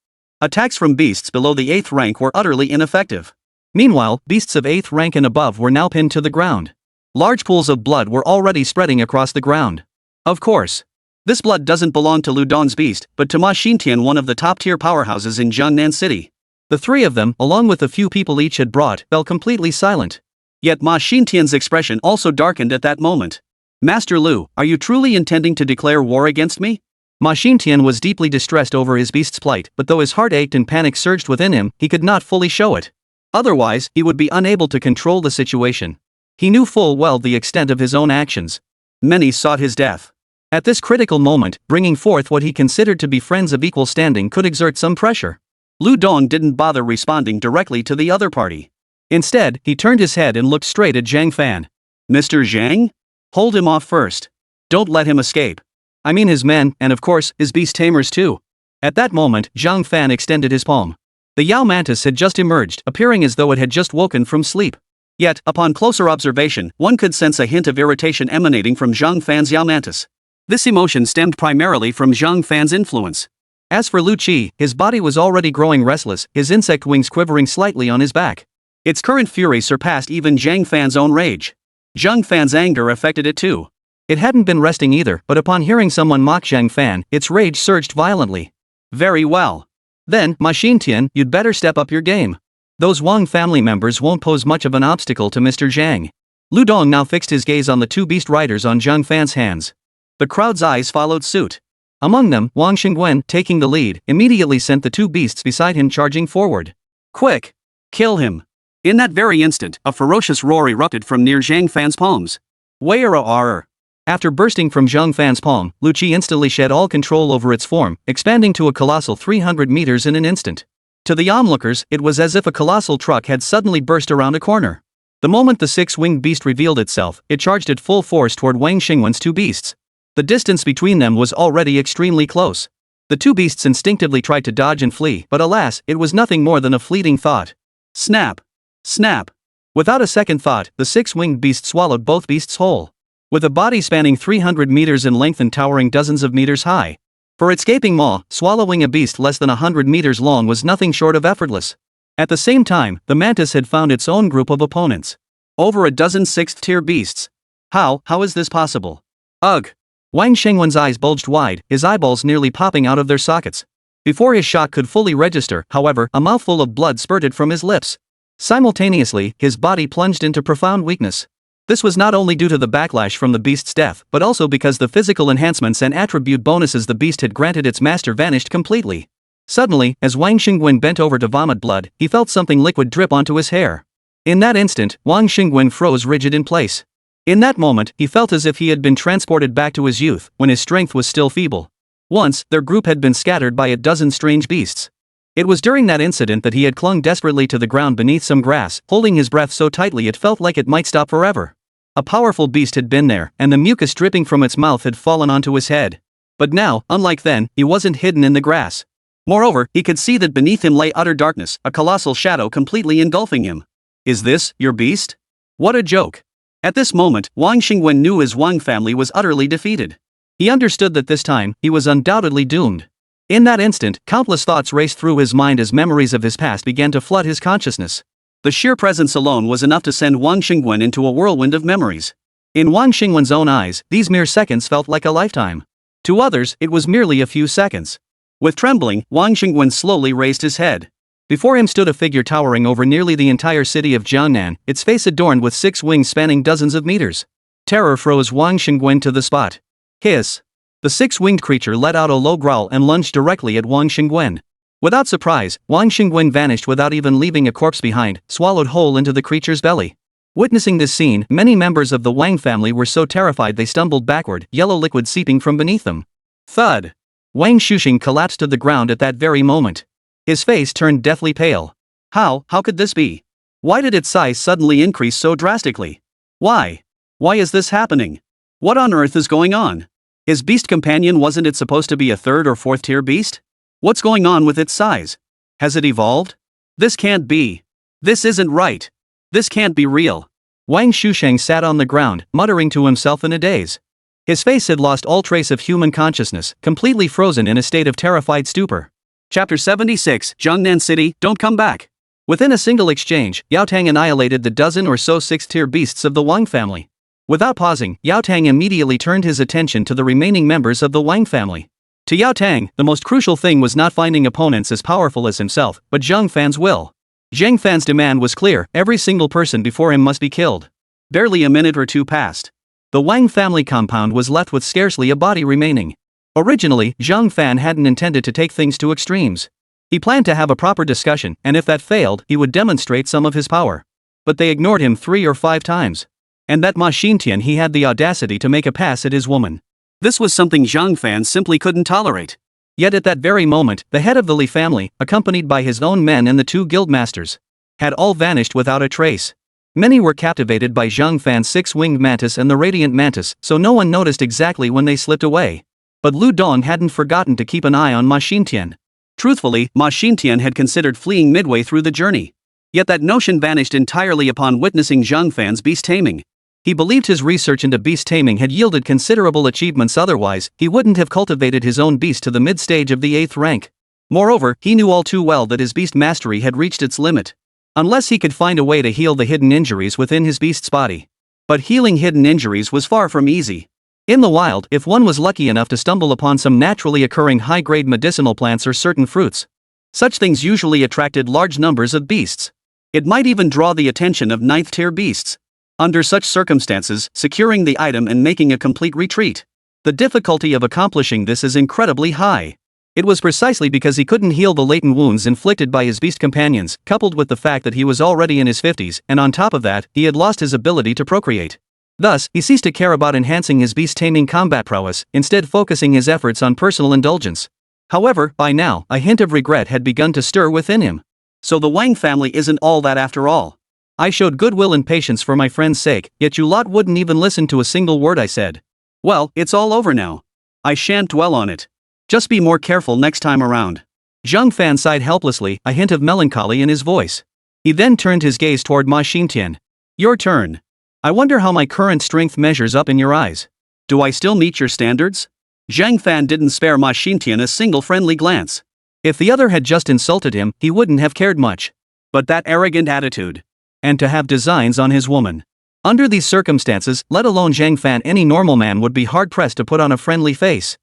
Attacks from beasts below the 8th rank were utterly ineffective. Meanwhile, beasts of 8th rank and above were now pinned to the ground. Large pools of blood were already spreading across the ground. Of course, this blood doesn't belong to Lu Dong's beast, but to Ma Xingtian, one of the top-tier powerhouses in Jiangnan City. The three of them, along with the few people each had brought, fell completely silent. Yet Ma Xingtian's expression also darkened at that moment. Master Lu, are you truly intending to declare war against me? Ma Xingtian was deeply distressed over his beast's plight, but though his heart ached and panic surged within him, he could not fully show it. Otherwise, he would be unable to control the situation. He knew full well the extent of his own actions. Many sought his death. At this critical moment, bringing forth what he considered to be friends of equal standing could exert some pressure. Lu Dong didn't bother responding directly to the other party. Instead, he turned his head and looked straight at Zhang Fan. Mr. Zhang? Hold him off first. Don't let him escape. I mean his men, and of course, his beast tamers too. At that moment, Zhang Fan extended his palm. The Yao mantis had just emerged, appearing as though it had just woken from sleep. Yet, upon closer observation, one could sense a hint of irritation emanating from Zhang Fan's Yao mantis. This emotion stemmed primarily from Zhang Fan's influence. As for Lu Qi, his body was already growing restless, his insect wings quivering slightly on his back. Its current fury surpassed even Zhang Fan's own rage. Zhang Fan's anger affected it too. It hadn't been resting either, but upon hearing someone mock Zhang Fan, its rage surged violently. Very well. Then, Ma Xingtian, you'd better step up your game. Those Wang family members won't pose much of an obstacle to Mr. Zhang. Lu Dong now fixed his gaze on the two beast riders on Zhang Fan's hands. The crowd's eyes followed suit. Among them, Wang Xingwen, taking the lead, immediately sent the two beasts beside him charging forward. Quick! Kill him! In that very instant, a ferocious roar erupted from near Zhang Fan's palms. Wailed. After bursting from Zhang Fan's palm, Lu Qi instantly shed all control over its form, expanding to a colossal 300 meters in an instant. To the onlookers, it was as if a colossal truck had suddenly burst around a corner. The moment the six-winged beast revealed itself, it charged at full force toward Wang Xingwen's two beasts. The distance between them was already extremely close. The two beasts instinctively tried to dodge and flee, but alas, it was nothing more than a fleeting thought. Snap! Snap! Without a second thought, the six-winged beast swallowed both beasts whole. With a body spanning 300 meters in length and towering dozens of meters high. For its gaping maw, swallowing a beast less than 100 meters long was nothing short of effortless. At the same time, the mantis had found its own group of opponents. Over a dozen 6th-tier beasts. How is this possible? Ugh! Wang Xingwen's eyes bulged wide, his eyeballs nearly popping out of their sockets. Before his shock could fully register, however, a mouthful of blood spurted from his lips. Simultaneously, his body plunged into profound weakness. This was not only due to the backlash from the beast's death, but also because the physical enhancements and attribute bonuses the beast had granted its master vanished completely. Suddenly, as Wang Xingwen bent over to vomit blood, he felt something liquid drip onto his hair. In that instant, Wang Xingwen froze rigid in place. In that moment, he felt as if he had been transported back to his youth, when his strength was still feeble. Once, their group had been scattered by a dozen strange beasts. It was during that incident that he had clung desperately to the ground beneath some grass, holding his breath so tightly it felt like it might stop forever. A powerful beast had been there, and the mucus dripping from its mouth had fallen onto his head. But now, unlike then, he wasn't hidden in the grass. Moreover, he could see that beneath him lay utter darkness, a colossal shadow completely engulfing him. Is this your beast? What a joke. At this moment, Wang Xingwen knew his Wang family was utterly defeated. He understood that this time, he was undoubtedly doomed. In that instant, countless thoughts raced through his mind as memories of his past began to flood his consciousness. The sheer presence alone was enough to send Wang Xingwen into a whirlwind of memories. In Wang Xingwen's own eyes, these mere seconds felt like a lifetime. To others, it was merely a few seconds. With trembling, Wang Xingwen slowly raised his head. Before him stood a figure towering over nearly the entire city of Jiangnan, its face adorned with 6 wings spanning dozens of meters. Terror froze Wang Xingwen to the spot. Hiss! The 6-winged creature let out a low growl and lunged directly at Wang Xingwen. Without surprise, Wang Xingwen vanished without even leaving a corpse behind, swallowed whole into the creature's belly. Witnessing this scene, many members of the Wang family were so terrified they stumbled backward, yellow liquid seeping from beneath them. Thud! Wang Shuxing collapsed to the ground at that very moment. His face turned deathly pale. How could this be? Why did its size suddenly increase so drastically? Why? Why is this happening? What on earth is going on? His beast companion, wasn't it supposed to be a 3rd or 4th tier beast? What's going on with its size? Has it evolved? This can't be. This isn't right. This can't be real. Wang Shusheng sat on the ground, muttering to himself in a daze. His face had lost all trace of human consciousness, completely frozen in a state of terrified stupor. Chapter 76, Jiangnan City, don't come back. Within a single exchange, Yao Tang annihilated the dozen or so 6th-tier beasts of the Wang family. Without pausing, Yao Tang immediately turned his attention to the remaining members of the Wang family. To Yao Tang, the most crucial thing was not finding opponents as powerful as himself, but Zhang Fan's will. Zhang Fan's demand was clear: every single person before him must be killed. Barely a minute or two passed. The Wang family compound was left with scarcely a body remaining. Originally, Zhang Fan hadn't intended to take things to extremes. He planned to have a proper discussion, and if that failed, he would demonstrate some of his power. But they ignored him 3 or 5 times. And that Ma Xintian, he had the audacity to make a pass at his woman. This was something Zhang Fan simply couldn't tolerate. Yet at that very moment, the head of the Li family, accompanied by his own men and the 2 guild masters, had all vanished without a trace. Many were captivated by Zhang Fan's 6-winged mantis and the radiant mantis, so no one noticed exactly when they slipped away. But Lu Dong hadn't forgotten to keep an eye on Ma Xintian. Truthfully, Ma Xintian had considered fleeing midway through the journey. Yet that notion vanished entirely upon witnessing Zhang Fan's beast taming. He believed his research into beast taming had yielded considerable achievements, otherwise, he wouldn't have cultivated his own beast to the mid-stage of the 8th rank. Moreover, he knew all too well that his beast mastery had reached its limit. Unless he could find a way to heal the hidden injuries within his beast's body. But healing hidden injuries was far from easy. In the wild, if one was lucky enough to stumble upon some naturally occurring high-grade medicinal plants or certain fruits, such things usually attracted large numbers of beasts. It might even draw the attention of 9th-tier beasts. Under such circumstances, securing the item and making a complete retreat. The difficulty of accomplishing this is incredibly high. It was precisely because he couldn't heal the latent wounds inflicted by his beast companions, coupled with the fact that he was already in his 50s, and on top of that, he had lost his ability to procreate. Thus, he ceased to care about enhancing his beast-taming combat prowess, instead focusing his efforts on personal indulgence. However, by now, a hint of regret had begun to stir within him. So the Wang family isn't all that after all. I showed goodwill and patience for my friend's sake, yet you lot wouldn't even listen to a single word I said. Well, it's all over now. I shan't dwell on it. Just be more careful next time around. Zhang Fan sighed helplessly, a hint of melancholy in his voice. He then turned his gaze toward Ma Xintian. Your turn. I wonder how my current strength measures up in your eyes. Do I still meet your standards? Zhang Fan didn't spare Ma Xintian a single friendly glance. If the other had just insulted him, he wouldn't have cared much. But that arrogant attitude. And to have designs on his woman. Under these circumstances, let alone Zhang Fan, any normal man would be hard-pressed to put on a friendly face.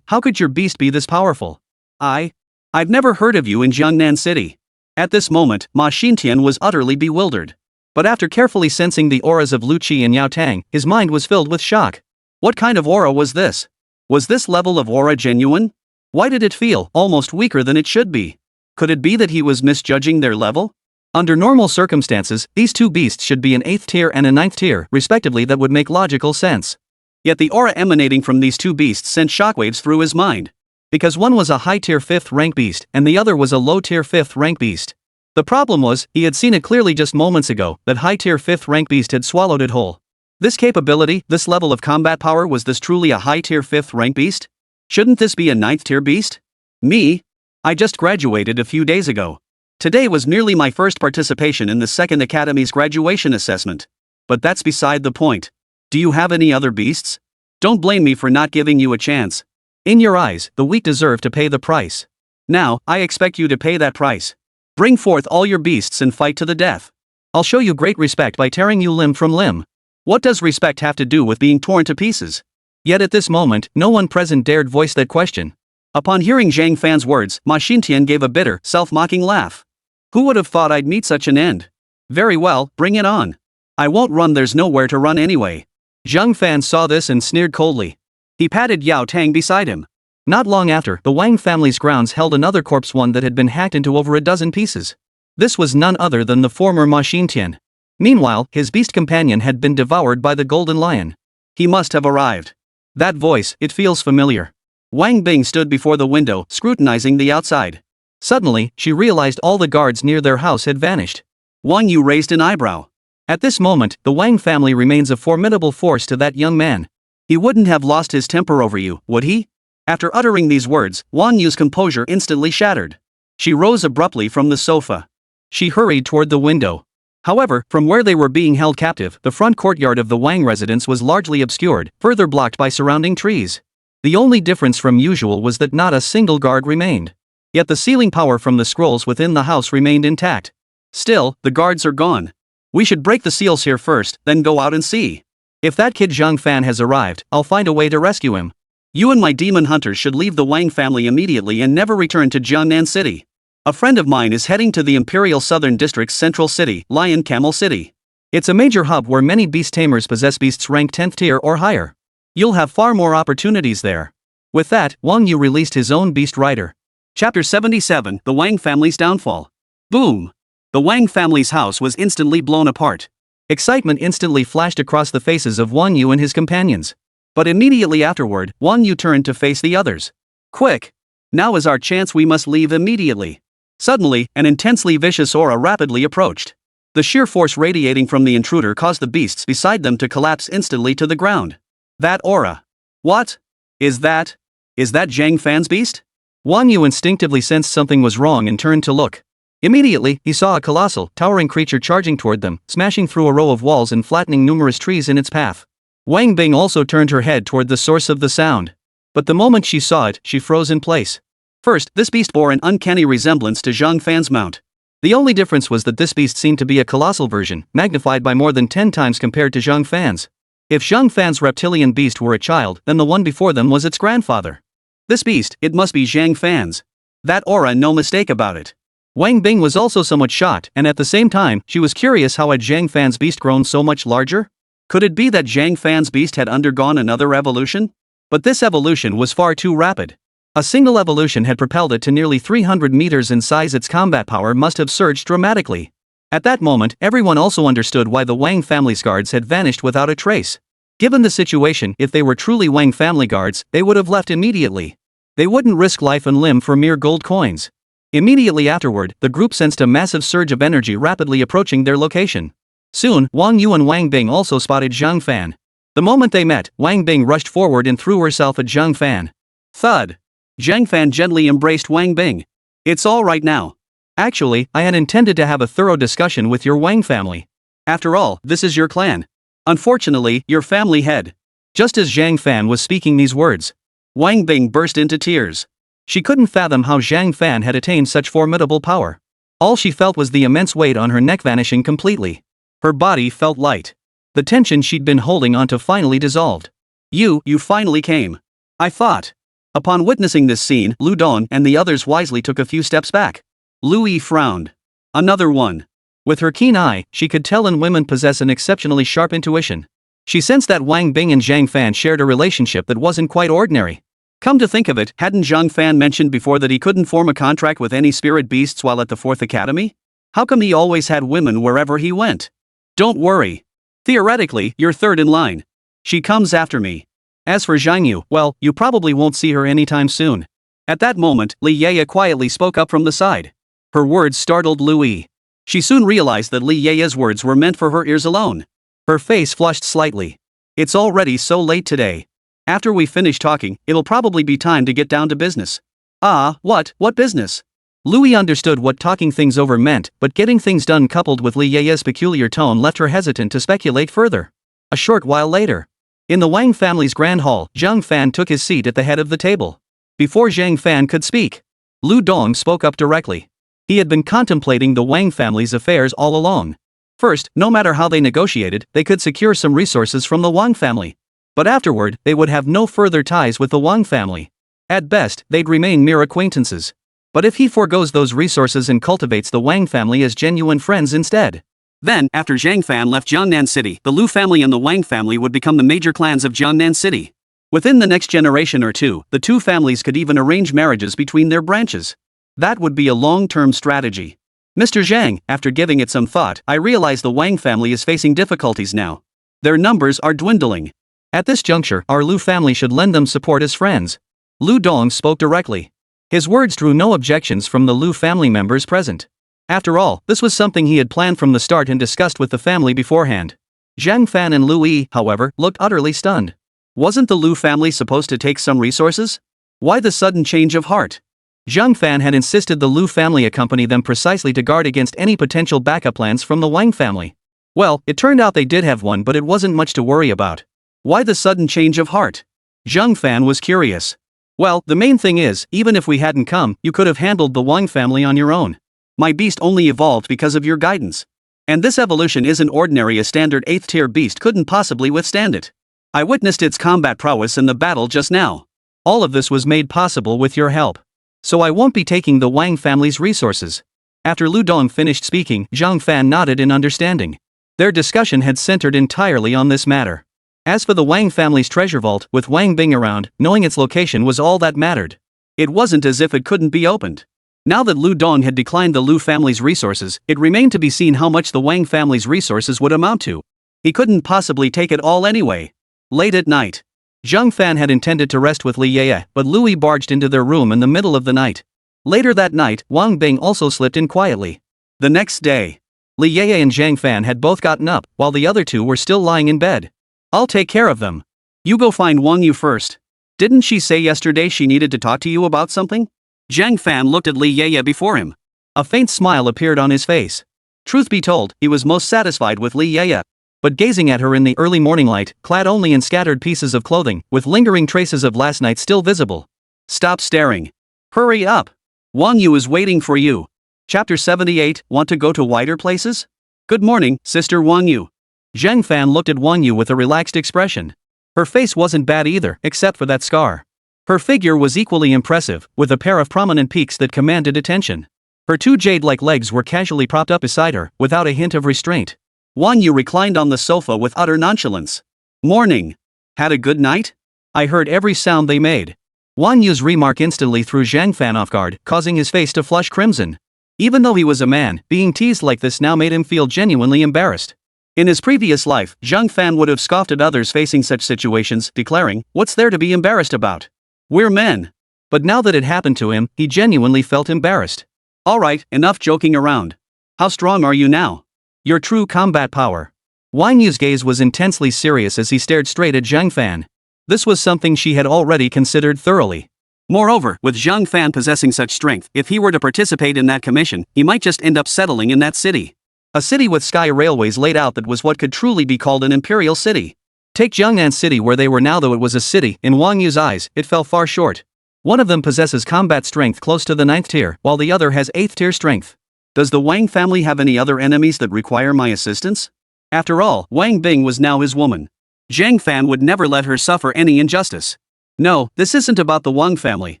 How could your beast be this powerful? I've never heard of you in Jiangnan City. At this moment, Ma Xintian was utterly bewildered. But after carefully sensing the auras of Lu Qi and Yao Tang, his mind was filled with shock. What kind of aura was this? Was this level of aura genuine? Why did it feel almost weaker than it should be? Could it be that he was misjudging their level? Under normal circumstances, these 2 beasts should be an 8th tier and a 9th tier, respectively. That would make logical sense. Yet the aura emanating from these 2 beasts sent shockwaves through his mind. Because one was a high-tier 5th rank beast, and the other was a low-tier 5th rank beast. The problem was, he had seen it clearly just moments ago, that high-tier 5th rank beast had swallowed it whole. This capability, this level of combat power, was this truly a high-tier 5th rank beast? Shouldn't this be a 9th tier beast? Me? I just graduated a few days ago. Today was merely my first participation in the second academy's graduation assessment. But that's beside the point. Do you have any other beasts? Don't blame me for not giving you a chance. In your eyes, the weak deserve to pay the price. Now, I expect you to pay that price. Bring forth all your beasts and fight to the death. I'll show you great respect by tearing you limb from limb. What does respect have to do with being torn to pieces? Yet at this moment, no one present dared voice that question. Upon hearing Zhang Fan's words, Ma Xintian gave a bitter, self-mocking laugh. Who would have thought I'd meet such an end? Very well, bring it on. I won't run, there's nowhere to run anyway. Zhang Fan saw this and sneered coldly. He patted Yao Tang beside him. Not long after, the Wang family's grounds held another corpse, one that had been hacked into over a dozen pieces. This was none other than the former Ma Xintian. Meanwhile, his beast companion had been devoured by the golden lion. He must have arrived. That voice, it feels familiar. Wang Bing stood before the window, scrutinizing the outside. Suddenly, she realized all the guards near their house had vanished. Wang Yu raised an eyebrow. At this moment, the Wang family remains a formidable force to that young man. He wouldn't have lost his temper over you, would he? After uttering these words, Wang Yu's composure instantly shattered. She rose abruptly from the sofa. She hurried toward the window. However, from where they were being held captive, the front courtyard of the Wang residence was largely obscured, further blocked by surrounding trees. The only difference from usual was that not a single guard remained. Yet the sealing power from the scrolls within the house remained intact. Still, the guards are gone. We should break the seals here first, then go out and see. If that kid Zhang Fan has arrived, I'll find a way to rescue him. You and my demon hunters should leave the Wang family immediately and never return to Jiangnan City. A friend of mine is heading to the Imperial Southern District's central city, Lion Camel City. It's a major hub where many beast tamers possess beasts ranked 10th tier or higher. You'll have far more opportunities there. With that, Wang Yu released his own beast rider. Chapter 77, The Wang Family's Downfall. Boom! The Wang family's house was instantly blown apart. Excitement instantly flashed across the faces of Wang Yu and his companions. But immediately afterward, Wang Yu turned to face the others. Quick! Now is our chance, we must leave immediately. Suddenly, an intensely vicious aura rapidly approached. The sheer force radiating from the intruder caused the beasts beside them to collapse instantly to the ground. That aura. What? Is that Zhang Fan's beast? Wang Yu instinctively sensed something was wrong and turned to look. Immediately, he saw a colossal, towering creature charging toward them, smashing through a row of walls and flattening numerous trees in its path. Wang Bing also turned her head toward the source of the sound. But the moment she saw it, she froze in place. First, this beast bore an uncanny resemblance to Zhang Fan's mount. The only difference was that this beast seemed to be a colossal version, magnified by more than 10 times compared to Zhang Fan's. If Zhang Fan's reptilian beast were a child, then the one before them was its grandfather. This beast, it must be Zhang Fan's. That aura, no mistake about it. Wang Bing was also somewhat shocked, and at the same time, she was curious how had Zhang Fan's beast grown so much larger? Could it be that Zhang Fan's beast had undergone another evolution? But this evolution was far too rapid. A single evolution had propelled it to nearly 300 meters in size. Its combat power must have surged dramatically. At that moment, everyone also understood why the Wang family's guards had vanished without a trace. Given the situation, if they were truly Wang family guards, they would have left immediately. They wouldn't risk life and limb for mere gold coins. Immediately afterward, the group sensed a massive surge of energy rapidly approaching their location. Soon, Wang Yu and Wang Bing also spotted Zhang Fan. The moment they met, Wang Bing rushed forward and threw herself at Zhang Fan. Thud! Zhang Fan gently embraced Wang Bing. It's all right now. Actually, I had intended to have a thorough discussion with your Wang family. After all, this is your clan. Unfortunately, your family head. Just as Zhang Fan was speaking these words, Wang Bing burst into tears. She couldn't fathom how Zhang Fan had attained such formidable power. All she felt was the immense weight on her neck vanishing completely. Her body felt light. The tension she'd been holding onto finally dissolved. You finally came. I thought. Upon witnessing this scene, Lu Don and the others wisely took a few steps back. Lu Yi frowned. Another one. With her keen eye, she could tell in women possess an exceptionally sharp intuition. She sensed that Wang Bing and Zhang Fan shared a relationship that wasn't quite ordinary. Come to think of it, hadn't Zhang Fan mentioned before that he couldn't form a contract with any spirit beasts while at the 4th Academy? How come he always had women wherever he went? Don't worry. Theoretically, you're third in line. She comes after me. As for Zhang Yu, well, you probably won't see her anytime soon. At that moment, Li Yaya quietly spoke up from the side. Her words startled Lu Yi. She soon realized that Li Yaya's words were meant for her ears alone. Her face flushed slightly. It's already so late today. After we finish talking, it'll probably be time to get down to business. Ah, what business? Louis understood what talking things over meant, but getting things done coupled with Li Ye's peculiar tone left her hesitant to speculate further. A short while later, in the Wang family's grand hall, Zhang Fan took his seat at the head of the table. Before Zhang Fan could speak, Lu Dong spoke up directly. He had been contemplating the Wang family's affairs all along. First, no matter how they negotiated, they could secure some resources from the Wang family. But afterward, they would have no further ties with the Wang family. At best, they'd remain mere acquaintances. But if he forgoes those resources and cultivates the Wang family as genuine friends instead, then, after Zhang Fan left Jiangnan City, the Lu family and the Wang family would become the major clans of Jiangnan City. Within the next generation or two, the two families could even arrange marriages between their branches. That would be a long-term strategy. Mr. Zhang, after giving it some thought, I realize the Wang family is facing difficulties now. Their numbers are dwindling. At this juncture, our Lu family should lend them support as friends. Lu Dong spoke directly. His words drew no objections from the Lu family members present. After all, this was something he had planned from the start and discussed with the family beforehand. Zhang Fan and Lu Yi, however, looked utterly stunned. Wasn't the Lu family supposed to take some resources? Why the sudden change of heart? Zhang Fan had insisted the Lu family accompany them precisely to guard against any potential backup plans from the Wang family. Well, it turned out they did have one, but it wasn't much to worry about. Why the sudden change of heart? Zhang Fan was curious. Well, the main thing is, even if we hadn't come, you could have handled the Wang family on your own. My beast only evolved because of your guidance. And this evolution isn't ordinary. A standard 8th tier beast couldn't possibly withstand it. I witnessed its combat prowess in the battle just now. All of this was made possible with your help. So I won't be taking the Wang family's resources. After Lu Dong finished speaking, Zhang Fan nodded in understanding. Their discussion had centered entirely on this matter. As for the Wang family's treasure vault, with Wang Bing around, knowing its location was all that mattered. It wasn't as if it couldn't be opened. Now that Lu Dong had declined the Lu family's resources, it remained to be seen how much the Wang family's resources would amount to. He couldn't possibly take it all anyway. Late at night, Zhang Fan had intended to rest with Li Ye, but Louis barged into their room in the middle of the night. Later that night, Wang Bing also slipped in quietly. The next day, Li Ye and Zhang Fan had both gotten up, while the other two were still lying in bed. I'll take care of them. You go find Wang Yu first. Didn't she say yesterday she needed to talk to you about something? Zhang Fan looked at Li Ye before him. A faint smile appeared on his face. Truth be told, he was most satisfied with Li Ye. But gazing at her in the early morning light, clad only in scattered pieces of clothing, with lingering traces of last night still visible. Stop staring. Hurry up. Wang Yu is waiting for you. Chapter 78, Want to go to wider places? Good morning, Sister Wang Yu. Zhang Fan looked at Wang Yu with a relaxed expression. Her face wasn't bad either, except for that scar. Her figure was equally impressive, with a pair of prominent peaks that commanded attention. Her two jade-like legs were casually propped up beside her, without a hint of restraint. Wang Yu reclined on the sofa with utter nonchalance. Morning. Had a good night? I heard every sound they made. Wang Yu's remark instantly threw Zhang Fan off guard, causing his face to flush crimson. Even though he was a man, being teased like this now made him feel genuinely embarrassed. In his previous life, Zhang Fan would have scoffed at others facing such situations, declaring, "What's there to be embarrassed about? We're men." But now that it happened to him, he genuinely felt embarrassed. Alright, enough joking around. How strong are you now? Your true combat power. Wang Yu's gaze was intensely serious as he stared straight at Zhang Fan. This was something she had already considered thoroughly. Moreover, with Zhang Fan possessing such strength, if he were to participate in that commission, he might just end up settling in that city. A city with sky railways laid out that was what could truly be called an imperial city. Take Jiangnan City where they were now. Though it was a city, in Wang Yu's eyes, it fell far short. One of them possesses combat strength close to the 9th tier, while the other has 8th tier strength. Does the Wang family have any other enemies that require my assistance? After all, Wang Bing was now his woman. Zhang Fan would never let her suffer any injustice. No, this isn't about the Wang family.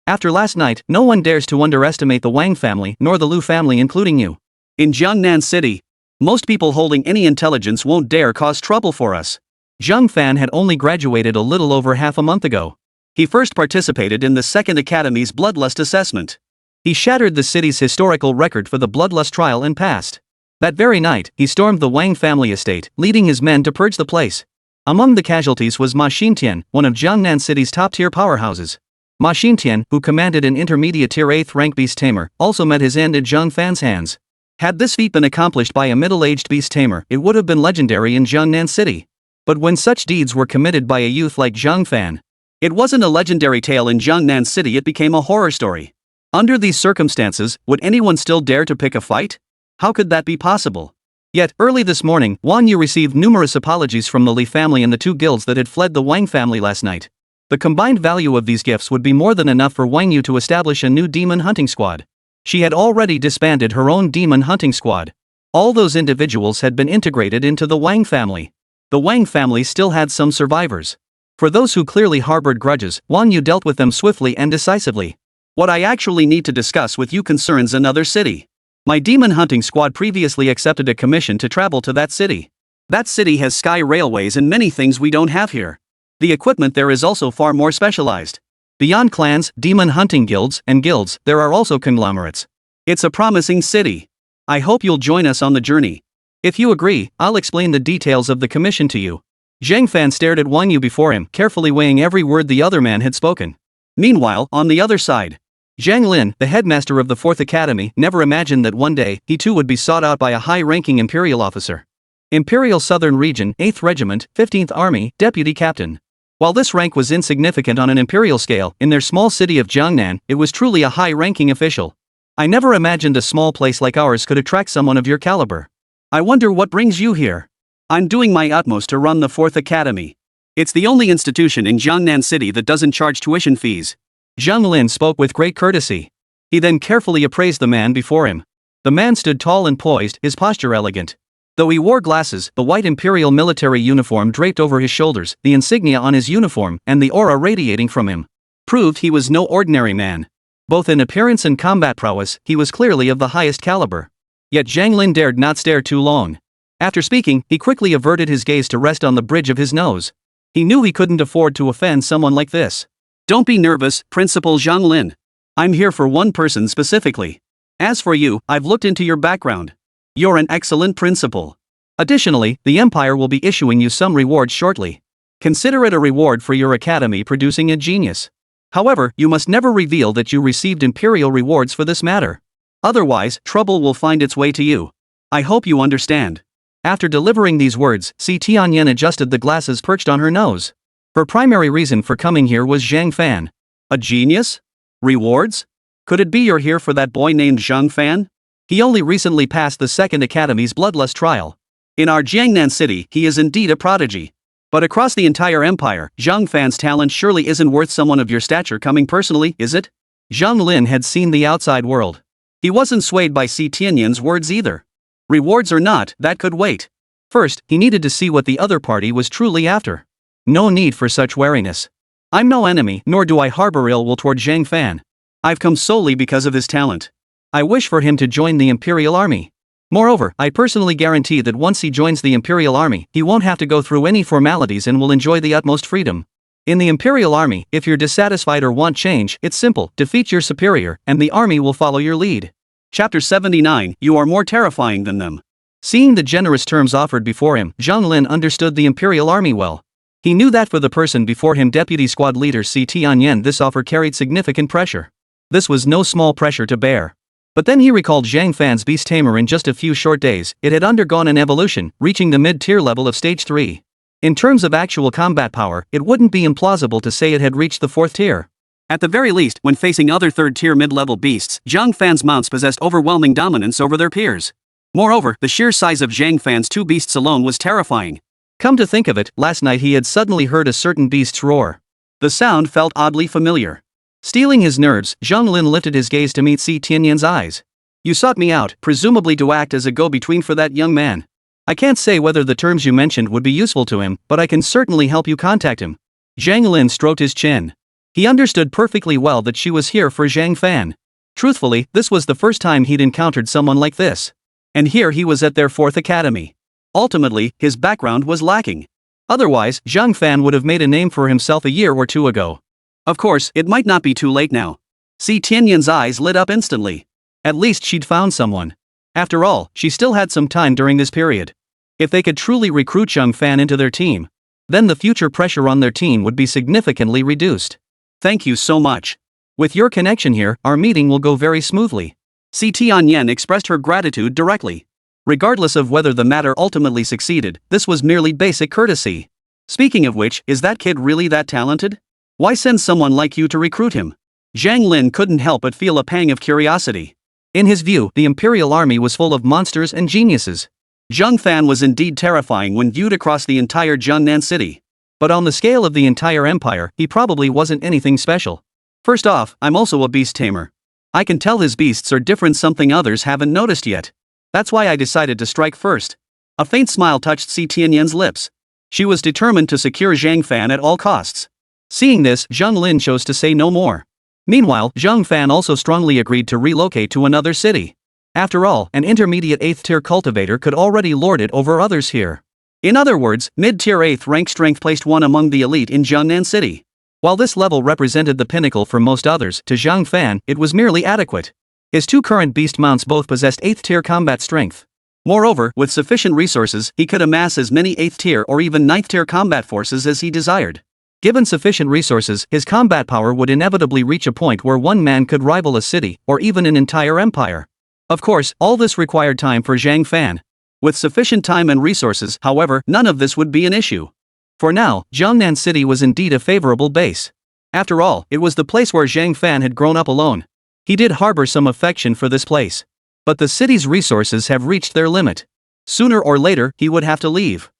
After last night, no one dares to underestimate the Wang family, nor the Lu family including you. In Jiangnan City, most people holding any intelligence won't dare cause trouble for us. Zhang Fan had only graduated a little over half a month ago. He first participated in the 2nd Academy's Bloodlust assessment. He shattered the city's historical record for the Bloodlust trial and passed. That very night, he stormed the Wang family estate, leading his men to purge the place. Among the casualties was Ma Xintian, one of Jiangnan City's top-tier powerhouses. Ma Xintian, who commanded an intermediate tier 8th rank beast tamer, also met his end at Zhang Fan's hands. Had this feat been accomplished by a middle-aged beast tamer, it would have been legendary in Jiangnan City. But when such deeds were committed by a youth like Zhang Fan, it wasn't a legendary tale in Jiangnan City, it became a horror story. Under these circumstances, would anyone still dare to pick a fight? How could that be possible? Yet, early this morning, Wang Yu received numerous apologies from the Li family and the two guilds that had fled the Wang family last night. The combined value of these gifts would be more than enough for Wang Yu to establish a new demon hunting squad. She had already disbanded her own demon hunting squad. All those individuals had been integrated into the Wang family. The Wang family still had some survivors. For those who clearly harbored grudges, Wang Yu dealt with them swiftly and decisively. What I actually need to discuss with you concerns another city. My demon hunting squad previously accepted a commission to travel to that city. That city has sky railways and many things we don't have here. The equipment there is also far more specialized. Beyond clans, demon hunting guilds, and guilds, there are also conglomerates. It's a promising city. I hope you'll join us on the journey. If you agree, I'll explain the details of the commission to you. Zhang Fan stared at Wang Yu before him, carefully weighing every word the other man had spoken. Meanwhile, on the other side, Zhang Lin, the headmaster of the 4th Academy, never imagined that one day, he too would be sought out by a high-ranking imperial officer. Imperial Southern Region, 8th Regiment, 15th Army, Deputy Captain. While this rank was insignificant on an imperial scale, in their small city of Jiangnan, it was truly a high-ranking official. I never imagined a small place like ours could attract someone of your caliber. I wonder what brings you here. I'm doing my utmost to run the 4th Academy. It's the only institution in Jiangnan City that doesn't charge tuition fees. Zhang Lin spoke with great courtesy. He then carefully appraised the man before him. The man stood tall and poised, his posture elegant. Though he wore glasses, the white imperial military uniform draped over his shoulders, the insignia on his uniform, and the aura radiating from him, proved he was no ordinary man. Both in appearance and combat prowess, he was clearly of the highest caliber. Yet Zhang Lin dared not stare too long. After speaking, he quickly averted his gaze to rest on the bridge of his nose. He knew he couldn't afford to offend someone like this. Don't be nervous, Principal Zhang Lin. I'm here for one person specifically. As for you, I've looked into your background. You're an excellent principal. Additionally, the Empire will be issuing you some rewards shortly. Consider it a reward for your academy producing a genius. However, you must never reveal that you received imperial rewards for this matter. Otherwise, trouble will find its way to you. I hope you understand. After delivering these words, Si Tianyan adjusted the glasses perched on her nose. Her primary reason for coming here was Zhang Fan. A genius? Rewards? Could it be you're here for that boy named Zhang Fan? He only recently passed the 2nd Academy's bloodlust trial. In our Jiangnan city, he is indeed a prodigy. But across the entire empire, Zhang Fan's talent surely isn't worth someone of your stature coming personally, is it? Zhang Lin had seen the outside world. He wasn't swayed by Si Tianyan's words either. Rewards or not, that could wait. First, he needed to see what the other party was truly after. No need for such wariness. I'm no enemy, nor do I harbor ill will toward Zhang Fan. I've come solely because of his talent. I wish for him to join the Imperial Army. Moreover, I personally guarantee that once he joins the Imperial Army, he won't have to go through any formalities and will enjoy the utmost freedom. In the Imperial Army, if you're dissatisfied or want change, it's simple, defeat your superior, and the army will follow your lead. Chapter 79, You Are More Terrifying Than Them. Seeing the generous terms offered before him, Zhang Lin understood the Imperial Army well. He knew that for the person before him, Deputy Squad Leader Si Tianyan, this offer carried significant pressure. This was no small pressure to bear. But then he recalled Zhang Fan's beast tamer. In just a few short days, it had undergone an evolution, reaching the mid-tier level of Stage 3. In terms of actual combat power, it wouldn't be implausible to say it had reached the 4th tier. At the very least, when facing other 3rd-tier mid-level beasts, Zhang Fan's mounts possessed overwhelming dominance over their peers. Moreover, the sheer size of Zhang Fan's two beasts alone was terrifying. Come to think of it, last night he had suddenly heard a certain beast's roar. The sound felt oddly familiar. Steeling his nerves, Zhang Lin lifted his gaze to meet Si Tianyan's eyes. You sought me out, presumably to act as a go-between for that young man. I can't say whether the terms you mentioned would be useful to him, but I can certainly help you contact him. Zhang Lin stroked his chin. He understood perfectly well that she was here for Zhang Fan. Truthfully, this was the first time he'd encountered someone like this. And here he was at their 4th Academy. Ultimately, his background was lacking. Otherwise, Zhang Fan would have made a name for himself a year or two ago. Of course, it might not be too late now. Si Tianyan's eyes lit up instantly. At least she'd found someone. After all, she still had some time during this period. If they could truly recruit Zhang Fan into their team, then the future pressure on their team would be significantly reduced. Thank you so much. With your connection here, our meeting will go very smoothly. Si Tianyan expressed her gratitude directly. Regardless of whether the matter ultimately succeeded, this was merely basic courtesy. Speaking of which, is that kid really that talented? Why send someone like you to recruit him? Zhang Lin couldn't help but feel a pang of curiosity. In his view, the Imperial Army was full of monsters and geniuses. Zhang Fan was indeed terrifying when viewed across the entire Jiangnan city. But on the scale of the entire empire, he probably wasn't anything special. First off, I'm also a beast tamer. I can tell his beasts are different, something others haven't noticed yet. That's why I decided to strike first. A faint smile touched Si Tianyan's lips. She was determined to secure Zhang Fan at all costs. Seeing this, Zhang Lin chose to say no more. Meanwhile, Zhang Fan also strongly agreed to relocate to another city. After all, an intermediate 8th tier cultivator could already lord it over others here. In other words, mid-tier 8th rank strength placed one among the elite in Jiangnan City. While this level represented the pinnacle for most others, to Zhang Fan, it was merely adequate. His two current beast mounts both possessed 8th tier combat strength. Moreover, with sufficient resources, he could amass as many 8th tier or even 9th tier combat forces as he desired. Given sufficient resources, his combat power would inevitably reach a point where one man could rival a city, or even an entire empire. Of course, all this required time for Zhang Fan. With sufficient time and resources, however, none of this would be an issue. For now, Jiangnan City was indeed a favorable base. After all, it was the place where Zhang Fan had grown up alone. He did harbor some affection for this place. But the city's resources have reached their limit. Sooner or later, he would have to leave.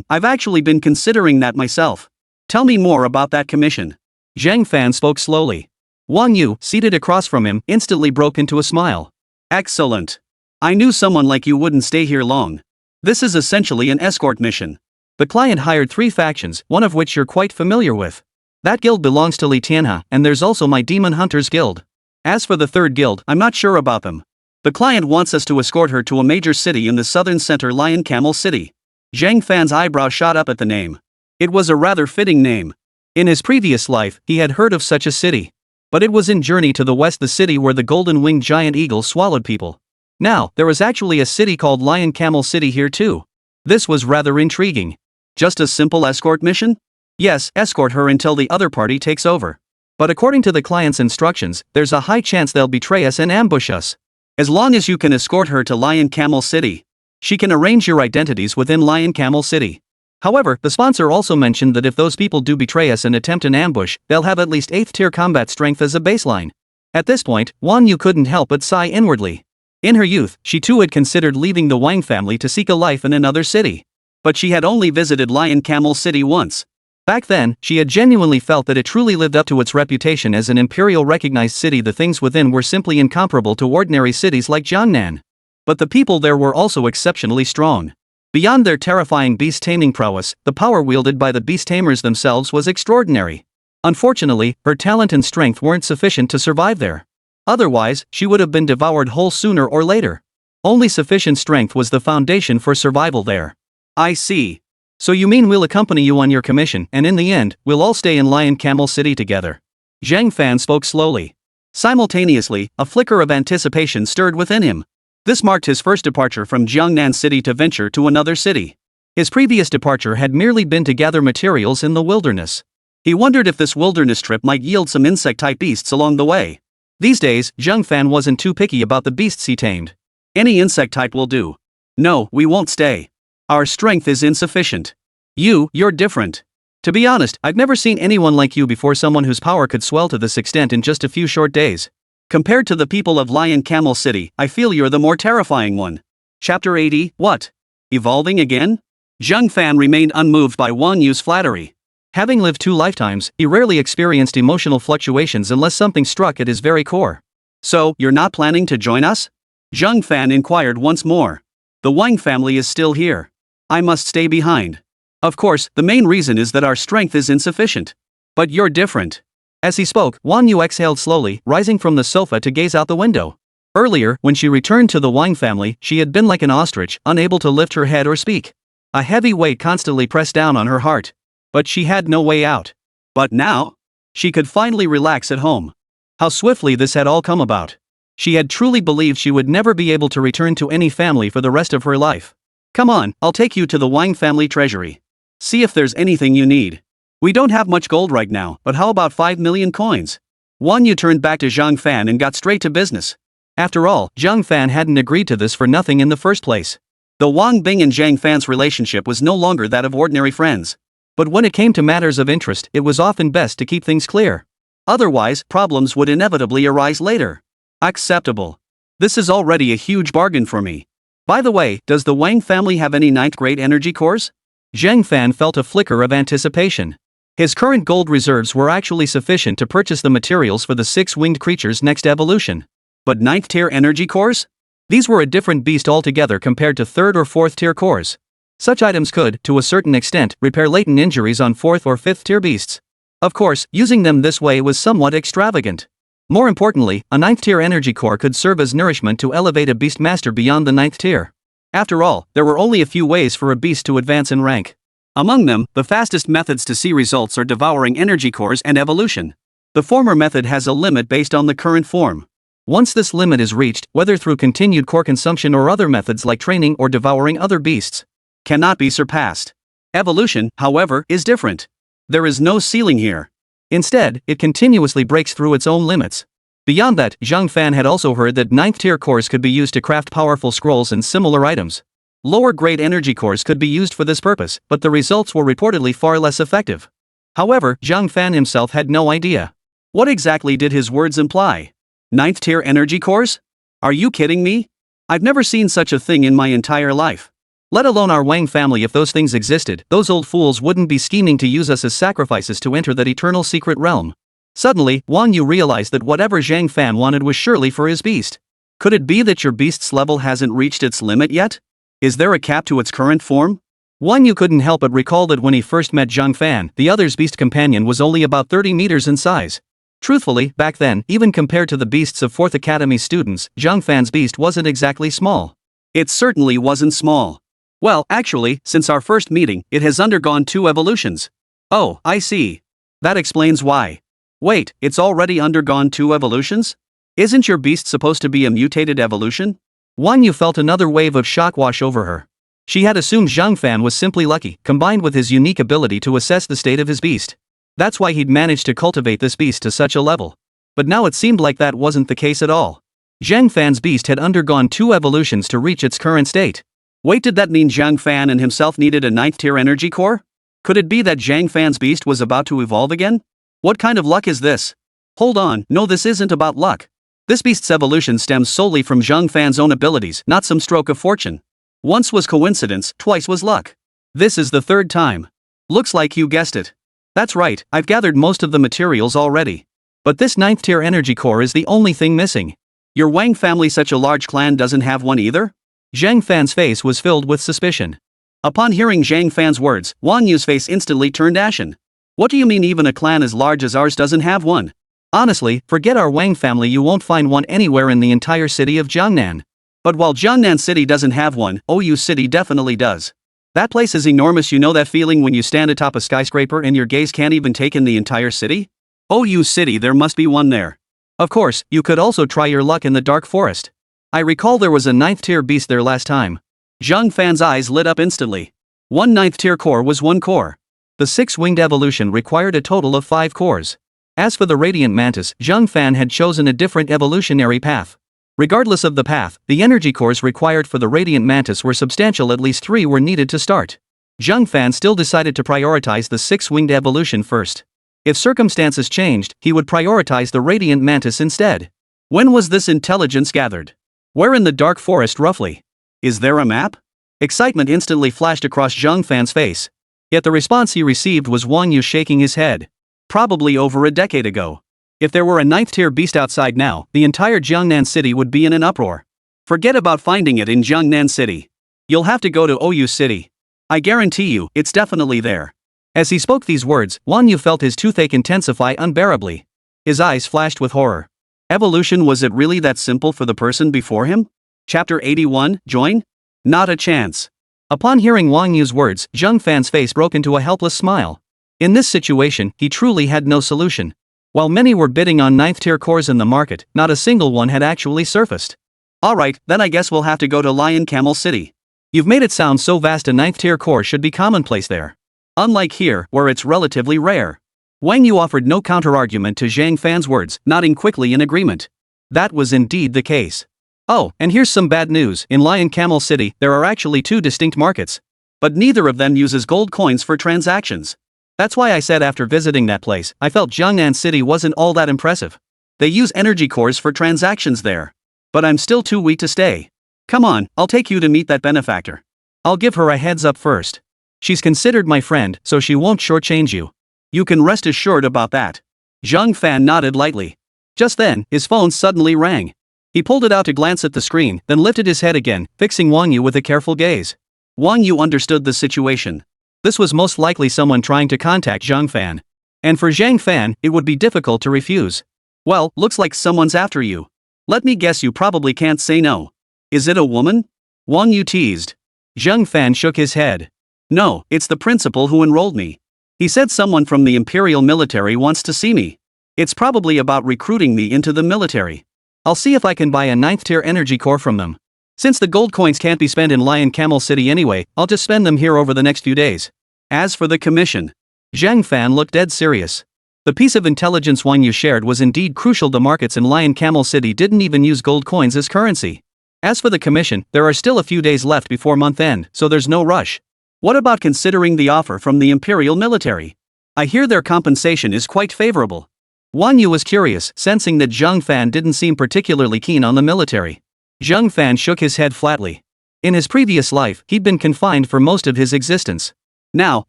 I've actually been considering that myself. Tell me more about that commission. Zhang Fan spoke slowly. Wang Yu, seated across from him, instantly broke into a smile. Excellent. I knew someone like you wouldn't stay here long. This is essentially an escort mission. The client hired 3 factions, one of which you're quite familiar with. That guild belongs to Li Tianhe, and there's also my Demon Hunters Guild. As for the third guild, I'm not sure about them. The client wants us to escort her to a major city in the southern center, Lion Camel City. Zhang Fan's eyebrow shot up at the name. It was a rather fitting name. In his previous life, he had heard of such a city. But it was in Journey to the West, the city where the golden-winged giant eagle swallowed people. Now, there was actually a city called Lion Camel City here too. This was rather intriguing. Just a simple escort mission? Yes, escort her until the other party takes over. But according to the client's instructions, there's a high chance they'll betray us and ambush us. As long as you can escort her to Lion Camel City, she can arrange your identities within Lion Camel City. However, the sponsor also mentioned that if those people do betray us and attempt an ambush, they'll have at least 8th tier combat strength as a baseline. At this point, Wang Yu couldn't help but sigh inwardly. In her youth, she too had considered leaving the Wang family to seek a life in another city. But she had only visited Lion Camel City once. Back then, she had genuinely felt that it truly lived up to its reputation as an imperial recognized city. The things within were simply incomparable to ordinary cities like Jiangnan. But the people there were also exceptionally strong. Beyond their terrifying beast-taming prowess, the power wielded by the beast-tamers themselves was extraordinary. Unfortunately, her talent and strength weren't sufficient to survive there. Otherwise, she would have been devoured whole sooner or later. Only sufficient strength was the foundation for survival there. I see. So you mean we'll accompany you on your commission, and in the end, we'll all stay in Lion Camel City together? Zhang Fan spoke slowly. Simultaneously, a flicker of anticipation stirred within him. This marked his first departure from Jiangnan City to venture to another city. His previous departure had merely been to gather materials in the wilderness. He wondered if this wilderness trip might yield some insect-type beasts along the way. These days, Zhang Fan wasn't too picky about the beasts he tamed. Any insect type will do. No, we won't stay. Our strength is insufficient. You're different. To be honest, I've never seen anyone like you before, someone whose power could swell to this extent in just a few short days. Compared to the people of Lion Camel City, I feel you're the more terrifying one. Chapter 80, what? Evolving again? Zhang Fan remained unmoved by Wang Yu's flattery. Having lived 2 lifetimes, he rarely experienced emotional fluctuations unless something struck at his very core. So, you're not planning to join us? Zhang Fan inquired once more. The Wang family is still here. I must stay behind. Of course, the main reason is that our strength is insufficient. But you're different. As he spoke, Wang Yu exhaled slowly, rising from the sofa to gaze out the window. Earlier, when she returned to the Wang family, she had been like an ostrich, unable to lift her head or speak. A heavy weight constantly pressed down on her heart. But she had no way out. But now? She could finally relax at home. How swiftly this had all come about. She had truly believed she would never be able to return to any family for the rest of her life. Come on, I'll take you to the Wang family treasury. See if there's anything you need. We don't have much gold right now, but how about 5 million coins? Wang Yu turned back to Zhang Fan and got straight to business. After all, Zhang Fan hadn't agreed to this for nothing in the first place. Though Wang Bing and Zhang Fan's relationship was no longer that of ordinary friends. But when it came to matters of interest, it was often best to keep things clear. Otherwise, problems would inevitably arise later. Acceptable. This is already a huge bargain for me. By the way, does the Wang family have any 9th grade energy cores? Zhang Fan felt a flicker of anticipation. His current gold reserves were actually sufficient to purchase the materials for the 6-winged creature's next evolution. But 9th tier energy cores? These were a different beast altogether compared to 3rd or 4th tier cores. Such items could, to a certain extent, repair latent injuries on 4th or 5th tier beasts. Of course, using them this way was somewhat extravagant. More importantly, a 9th tier energy core could serve as nourishment to elevate a beast master beyond the 9th tier. After all, there were only a few ways for a beast to advance in rank. Among them, the fastest methods to see results are devouring energy cores and evolution. The former method has a limit based on the current form. Once this limit is reached, whether through continued core consumption or other methods like training or devouring other beasts, cannot be surpassed. Evolution, however, is different. There is no ceiling here. Instead, it continuously breaks through its own limits. Beyond that, Zhang Fan had also heard that 9th tier cores could be used to craft powerful scrolls and similar items. Lower grade energy cores could be used for this purpose, but the results were reportedly far less effective. However, Zhang Fan himself had no idea. What exactly did his words imply? 9th tier energy cores? Are you kidding me? I've never seen such a thing in my entire life. Let alone our Wang family. If those things existed, those old fools wouldn't be scheming to use us as sacrifices to enter that eternal secret realm. Suddenly, Wang Yu realized that whatever Zhang Fan wanted was surely for his beast. Could it be that your beast's level hasn't reached its limit yet? Is there a cap to its current form? Wang Yu couldn't help but recall that when he first met Zhang Fan, the other's beast companion was only about 30 meters in size. Truthfully, back then, even compared to the beasts of 4th Academy students, Zhang Fan's beast wasn't exactly small. It certainly wasn't small. Well, actually, since our first meeting, it has undergone 2 evolutions. Oh, I see. That explains why. Wait, it's already undergone 2 evolutions? Isn't your beast supposed to be a mutated evolution? Wang Yu felt another wave of shock wash over her. She had assumed Zhang Fan was simply lucky, combined with his unique ability to assess the state of his beast. That's why he'd managed to cultivate this beast to such a level. But now it seemed like that wasn't the case at all. Zhang Fan's beast had undergone 2 evolutions to reach its current state. Wait, did that mean Zhang Fan and himself needed a 9th tier energy core? Could it be that Zhang Fan's beast was about to evolve again? What kind of luck is this? Hold on, no, this isn't about luck. This beast's evolution stems solely from Zhang Fan's own abilities, not some stroke of fortune. Once was coincidence, twice was luck. This is the 3rd time. Looks like you guessed it. That's right, I've gathered most of the materials already. But this 9th tier energy core is the only thing missing. Your Wang family, such a large clan, doesn't have one either? Zhang Fan's face was filled with suspicion. Upon hearing Zhang Fan's words, Wang Yu's face instantly turned ashen. What do you mean even a clan as large as ours doesn't have one? Honestly, forget our Wang family, you won't find one anywhere in the entire city of Jiangnan. But while Jiangnan City doesn't have one, OU City definitely does. That place is enormous. You know that feeling when you stand atop a skyscraper and your gaze can't even take in the entire city? OU City, there must be one there. Of course, you could also try your luck in the Dark Forest. I recall there was a 9th tier beast there last time. Zhang Fan's eyes lit up instantly. One 9th tier core was 1 core. The 6-winged evolution required a total of 5 cores. As for the Radiant Mantis, Zhang Fan had chosen a different evolutionary path. Regardless of the path, the energy cores required for the Radiant Mantis were substantial. At least 3 were needed to start. Zhang Fan still decided to prioritize the 6-winged evolution first. If circumstances changed, he would prioritize the Radiant Mantis instead. When was this intelligence gathered? Where in the Dark Forest roughly? Is there a map? Excitement instantly flashed across Zhang Fan's face. Yet the response he received was Wang Yu shaking his head. Probably over a decade ago. If there were a 9th tier beast outside now, the entire Jiangnan City would be in an uproar. Forget about finding it in Jiangnan City. You'll have to go to OU City. I guarantee you, it's definitely there. As he spoke these words, Wang Yu felt his toothache intensify unbearably. His eyes flashed with horror. Evolution, was it really that simple for the person before him? Chapter 81, Join? Not a chance. Upon hearing Wang Yu's words, Zhang Fan's face broke into a helpless smile. In this situation, he truly had no solution. While many were bidding on 9th tier cores in the market, not a single one had actually surfaced. Alright, then I guess we'll have to go to Lion Camel City. You've made it sound so vast. A 9th tier core should be commonplace there. Unlike here, where it's relatively rare. Wang Yu offered no counter-argument to Zhang Fan's words, nodding quickly in agreement. That was indeed the case. Oh, and here's some bad news. In Lion Camel City, there are actually 2 distinct markets. But neither of them uses gold coins for transactions. That's why I said after visiting that place, I felt Jiangnan City wasn't all that impressive. They use energy cores for transactions there. But I'm still too weak to stay. Come on, I'll take you to meet that benefactor. I'll give her a heads up first. She's considered my friend, so she won't shortchange you. You can rest assured about that. Zhang Fan nodded lightly. Just then, his phone suddenly rang. He pulled it out to glance at the screen, then lifted his head again, fixing Wang Yu with a careful gaze. Wang Yu understood the situation. This was most likely someone trying to contact Zhang Fan. And for Zhang Fan, it would be difficult to refuse. Well, looks like someone's after you. Let me guess you probably can't say no. Is it a woman? Wang Yu teased. Zhang Fan shook his head. No, it's the principal who enrolled me. He said someone from the Imperial military wants to see me. It's probably about recruiting me into the military. I'll see if I can buy a 9th tier energy core from them. Since the gold coins can't be spent in Lion Camel City anyway, I'll just spend them here over the next few days. As for the commission, Zhang Fan looked dead serious. The piece of intelligence Wang Yu shared was indeed crucial. The markets in Lion Camel City didn't even use gold coins as currency. As for the commission, there are still a few days left before month end, so there's no rush. What about considering the offer from the Imperial military? I hear their compensation is quite favorable. Wang Yu was curious, sensing that Zhang Fan didn't seem particularly keen on the military. Zhang Fan shook his head flatly. In his previous life, he'd been confined for most of his existence. Now,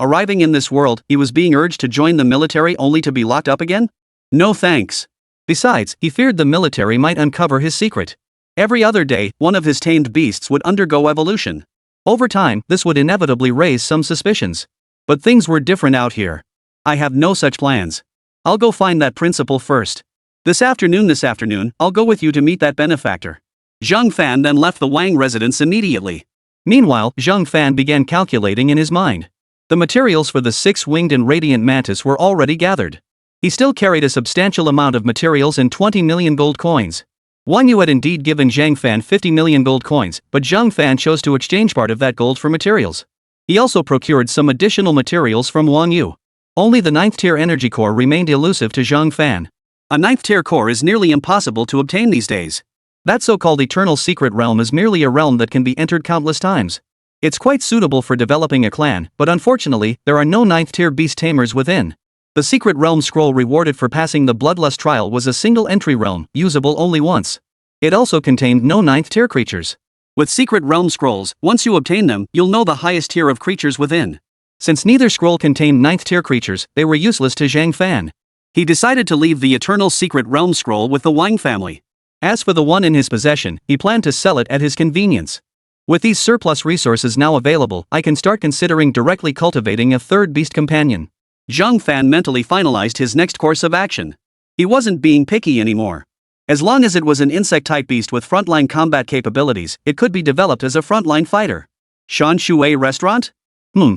arriving in this world, he was being urged to join the military only to be locked up again? No thanks. Besides, he feared the military might uncover his secret. Every other day, one of his tamed beasts would undergo evolution. Over time, this would inevitably raise some suspicions. But things were different out here. I have no such plans. I'll go find that principal first. This afternoon, I'll go with you to meet that benefactor. Zhang Fan then left the Wang residence immediately. Meanwhile, Zhang Fan began calculating in his mind. The materials for the 6-winged and radiant mantis were already gathered. He still carried a substantial amount of materials and 20 million gold coins. Wang Yu had indeed given Zhang Fan 50 million gold coins, but Zhang Fan chose to exchange part of that gold for materials. He also procured some additional materials from Wang Yu. Only the 9th tier energy core remained elusive to Zhang Fan. A 9th tier core is nearly impossible to obtain these days. That so-called eternal secret realm is merely a realm that can be entered countless times. It's quite suitable for developing a clan, but unfortunately, there are no 9th tier beast tamers within. The secret realm scroll rewarded for passing the bloodlust trial was a single entry realm, usable only once. It also contained no 9th tier creatures. With secret realm scrolls, once you obtain them, you'll know the highest tier of creatures within. Since neither scroll contained 9th tier creatures, they were useless to Zhang Fan. He decided to leave the eternal secret realm scroll with the Wang family. As for the one in his possession, he planned to sell it at his convenience. With these surplus resources now available, I can start considering directly cultivating a 3rd beast companion. Zhang Fan mentally finalized his next course of action. He wasn't being picky anymore. As long as it was an insect-type beast with frontline combat capabilities, it could be developed as a frontline fighter. Shan Shui Restaurant?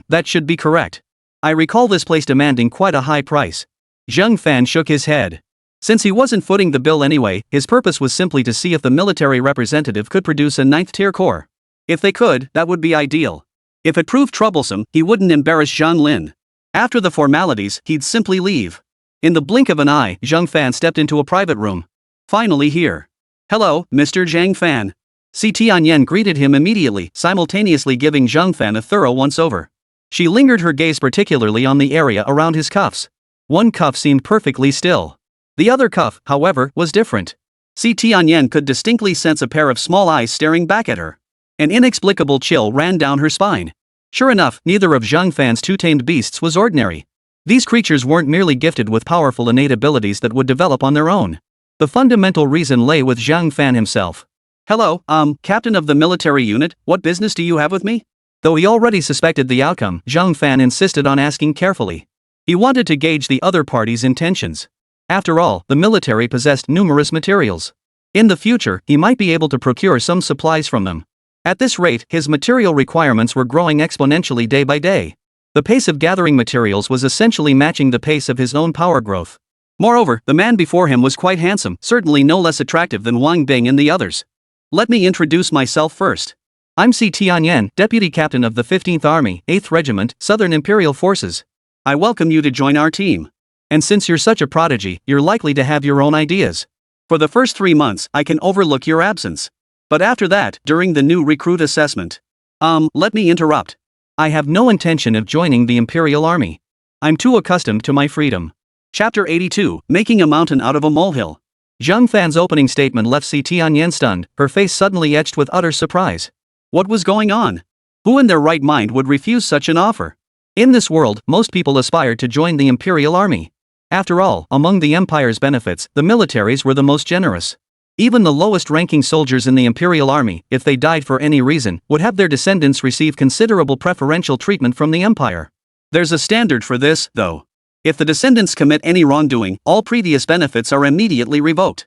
That should be correct. I recall this place demanding quite a high price. Zhang Fan shook his head. Since he wasn't footing the bill anyway, his purpose was simply to see if the military representative could produce a 9th tier core. If they could, that would be ideal. If it proved troublesome, he wouldn't embarrass Zhang Lin. After the formalities, he'd simply leave. In the blink of an eye, Zhang Fan stepped into a private room. Finally here. Hello, Mr. Zhang Fan. Tianyan greeted him immediately, simultaneously giving Zhang Fan a thorough once-over. She lingered her gaze particularly on the area around his cuffs. One cuff seemed perfectly still. The other cuff, however, was different. Tianyan could distinctly sense a pair of small eyes staring back at her. An inexplicable chill ran down her spine. Sure enough, neither of Zhang Fan's 2 tamed beasts was ordinary. These creatures weren't merely gifted with powerful innate abilities that would develop on their own. The fundamental reason lay with Zhang Fan himself. Hello, captain of the military unit, what business do you have with me? Though he already suspected the outcome, Zhang Fan insisted on asking carefully. He wanted to gauge the other party's intentions. After all, the military possessed numerous materials. In the future, he might be able to procure some supplies from them. At this rate, his material requirements were growing exponentially day by day. The pace of gathering materials was essentially matching the pace of his own power growth. Moreover, the man before him was quite handsome, certainly no less attractive than Wang Bing and the others. Let me introduce myself first. I'm Tianyan, Deputy Captain of the 15th Army, 8th Regiment, Southern Imperial Forces. I welcome you to join our team. And since you're such a prodigy, you're likely to have your own ideas. For the first 3 months, I can overlook your absence. But after that, during the new recruit assessment. Let me interrupt. I have no intention of joining the Imperial Army. I'm too accustomed to my freedom. Chapter 82, Making a Mountain Out of a Molehill. Zhang Fan's opening statement left Si Tianyan stunned, her face suddenly etched with utter surprise. What was going on? Who in their right mind would refuse such an offer? In this world, most people aspired to join the Imperial Army. After all, among the Empire's benefits, the militaries were the most generous. Even the lowest-ranking soldiers in the Imperial Army, if they died for any reason, would have their descendants receive considerable preferential treatment from the Empire. There's a standard for this, though. If the descendants commit any wrongdoing, all previous benefits are immediately revoked.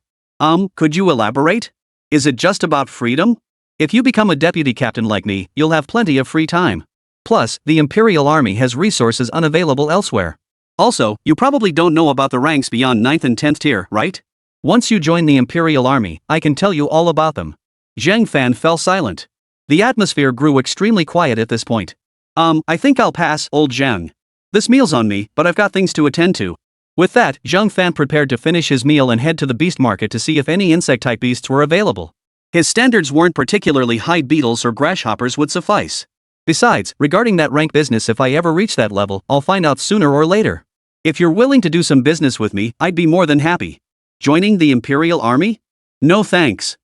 Could you elaborate? Is it just about freedom? If you become a deputy captain like me, you'll have plenty of free time. Plus, the Imperial Army has resources unavailable elsewhere. Also, you probably don't know about the ranks beyond 9th and 10th tier, right? Once you join the Imperial Army, I can tell you all about them. Zhang Fan fell silent. The atmosphere grew extremely quiet at this point. I think I'll pass, old Zhang. This meal's on me, but I've got things to attend to. With that, Zhang Fan prepared to finish his meal and head to the beast market to see if any insect-type beasts were available. His standards weren't particularly high. Beetles or grasshoppers would suffice. Besides, regarding that rank business, if I ever reach that level, I'll find out sooner or later. If you're willing to do some business with me, I'd be more than happy. Joining the Imperial Army? No thanks.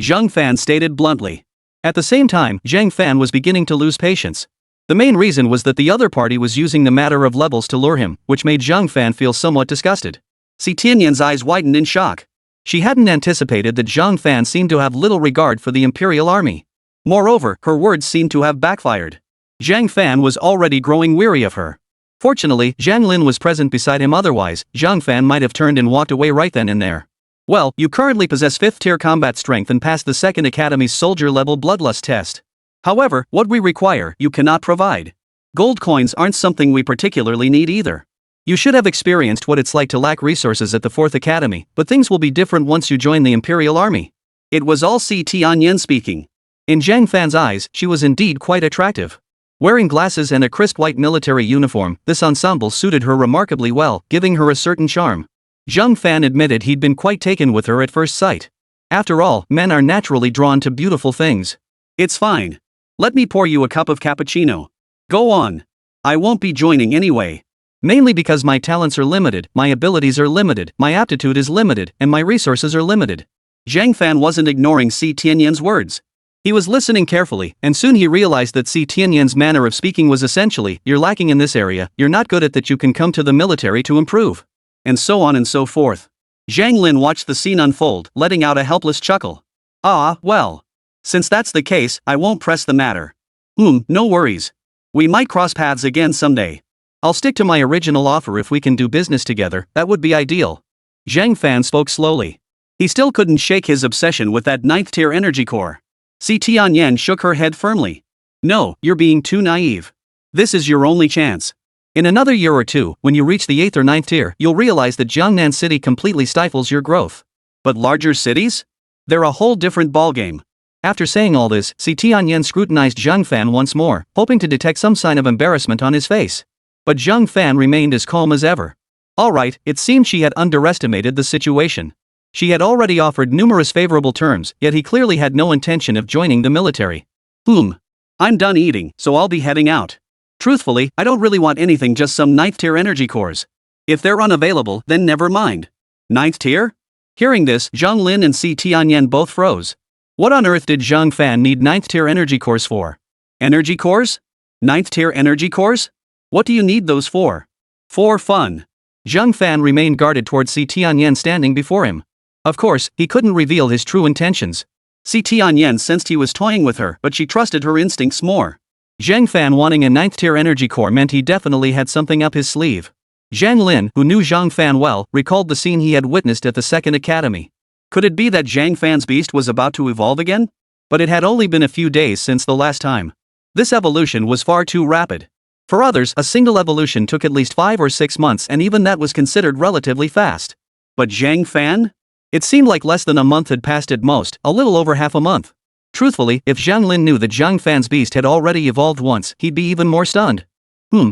Zhang Fan stated bluntly. At the same time, Zhang Fan was beginning to lose patience. The main reason was that the other party was using the matter of levels to lure him, which made Zhang Fan feel somewhat disgusted. Si Tianyan's eyes widened in shock. She hadn't anticipated that Zhang Fan seemed to have little regard for the Imperial Army. Moreover, her words seemed to have backfired. Zhang Fan was already growing weary of her. Fortunately, Zhang Lin was present beside him, otherwise, Zhang Fan might have turned and walked away right then and there. Well, you currently possess 5th tier combat strength and passed the 2nd Academy's soldier level bloodlust test. However, what we require, you cannot provide. Gold coins aren't something we particularly need either. You should have experienced what it's like to lack resources at the 4th Academy, but things will be different once you join the Imperial Army. It was all Si Tianyan speaking. In Zhang Fan's eyes, she was indeed quite attractive. Wearing glasses and a crisp white military uniform, this ensemble suited her remarkably well, giving her a certain charm. Zhang Fan admitted he'd been quite taken with her at first sight. After all, men are naturally drawn to beautiful things. It's fine. Let me pour you a cup of cappuccino. Go on. I won't be joining anyway. Mainly because my talents are limited, my abilities are limited, my aptitude is limited, and my resources are limited. Zhang Fan wasn't ignoring Si Tianyan's words. He was listening carefully, and soon he realized that Si Tianyan's manner of speaking was essentially, you're lacking in this area, you're not good at that, you can come to the military to improve. And so on and so forth. Zhang Lin watched the scene unfold, letting out a helpless chuckle. Ah, well. Since that's the case, I won't press the matter. No worries. We might cross paths again someday. I'll stick to my original offer. If we can do business together, that would be ideal. Zhang Fan spoke slowly. He still couldn't shake his obsession with that 9th tier energy core. Si Tianyan shook her head firmly. No, you're being too naive. This is your only chance. In another year or two, when you reach the 8th or 9th tier, you'll realize that Jiangnan City completely stifles your growth. But larger cities? They're a whole different ballgame. After saying all this, Si Tianyan scrutinized Zhang Fan once more, hoping to detect some sign of embarrassment on his face. But Zhang Fan remained as calm as ever. Alright, it seemed she had underestimated the situation. She had already offered numerous favorable terms, yet he clearly had no intention of joining the military. I'm done eating, so I'll be heading out. Truthfully, I don't really want anything, just some 9th tier energy cores. If they're unavailable, then never mind. 9th tier? Hearing this, Zhang Lin and Si Tianyan both froze. What on earth did Zhang Fan need 9th tier energy cores for? Energy cores? 9th tier energy cores? What do you need those for? For fun. Zhang Fan remained guarded towards Si Tianyan standing before him. Of course, he couldn't reveal his true intentions. Si Tianyan sensed he was toying with her, but she trusted her instincts more. Zhang Fan wanting a 9th tier energy core meant he definitely had something up his sleeve. Zhang Lin, who knew Zhang Fan well, recalled the scene he had witnessed at the 2nd Academy. Could it be that Zhang Fan's beast was about to evolve again? But it had only been a few days since the last time. This evolution was far too rapid. For others, a single evolution took at least 5 or 6 months, and even that was considered relatively fast. But Zhang Fan? It seemed like less than a month had passed at most, a little over half a month. Truthfully, if Zhang Lin knew that Zhang Fan's beast had already evolved once, he'd be even more stunned.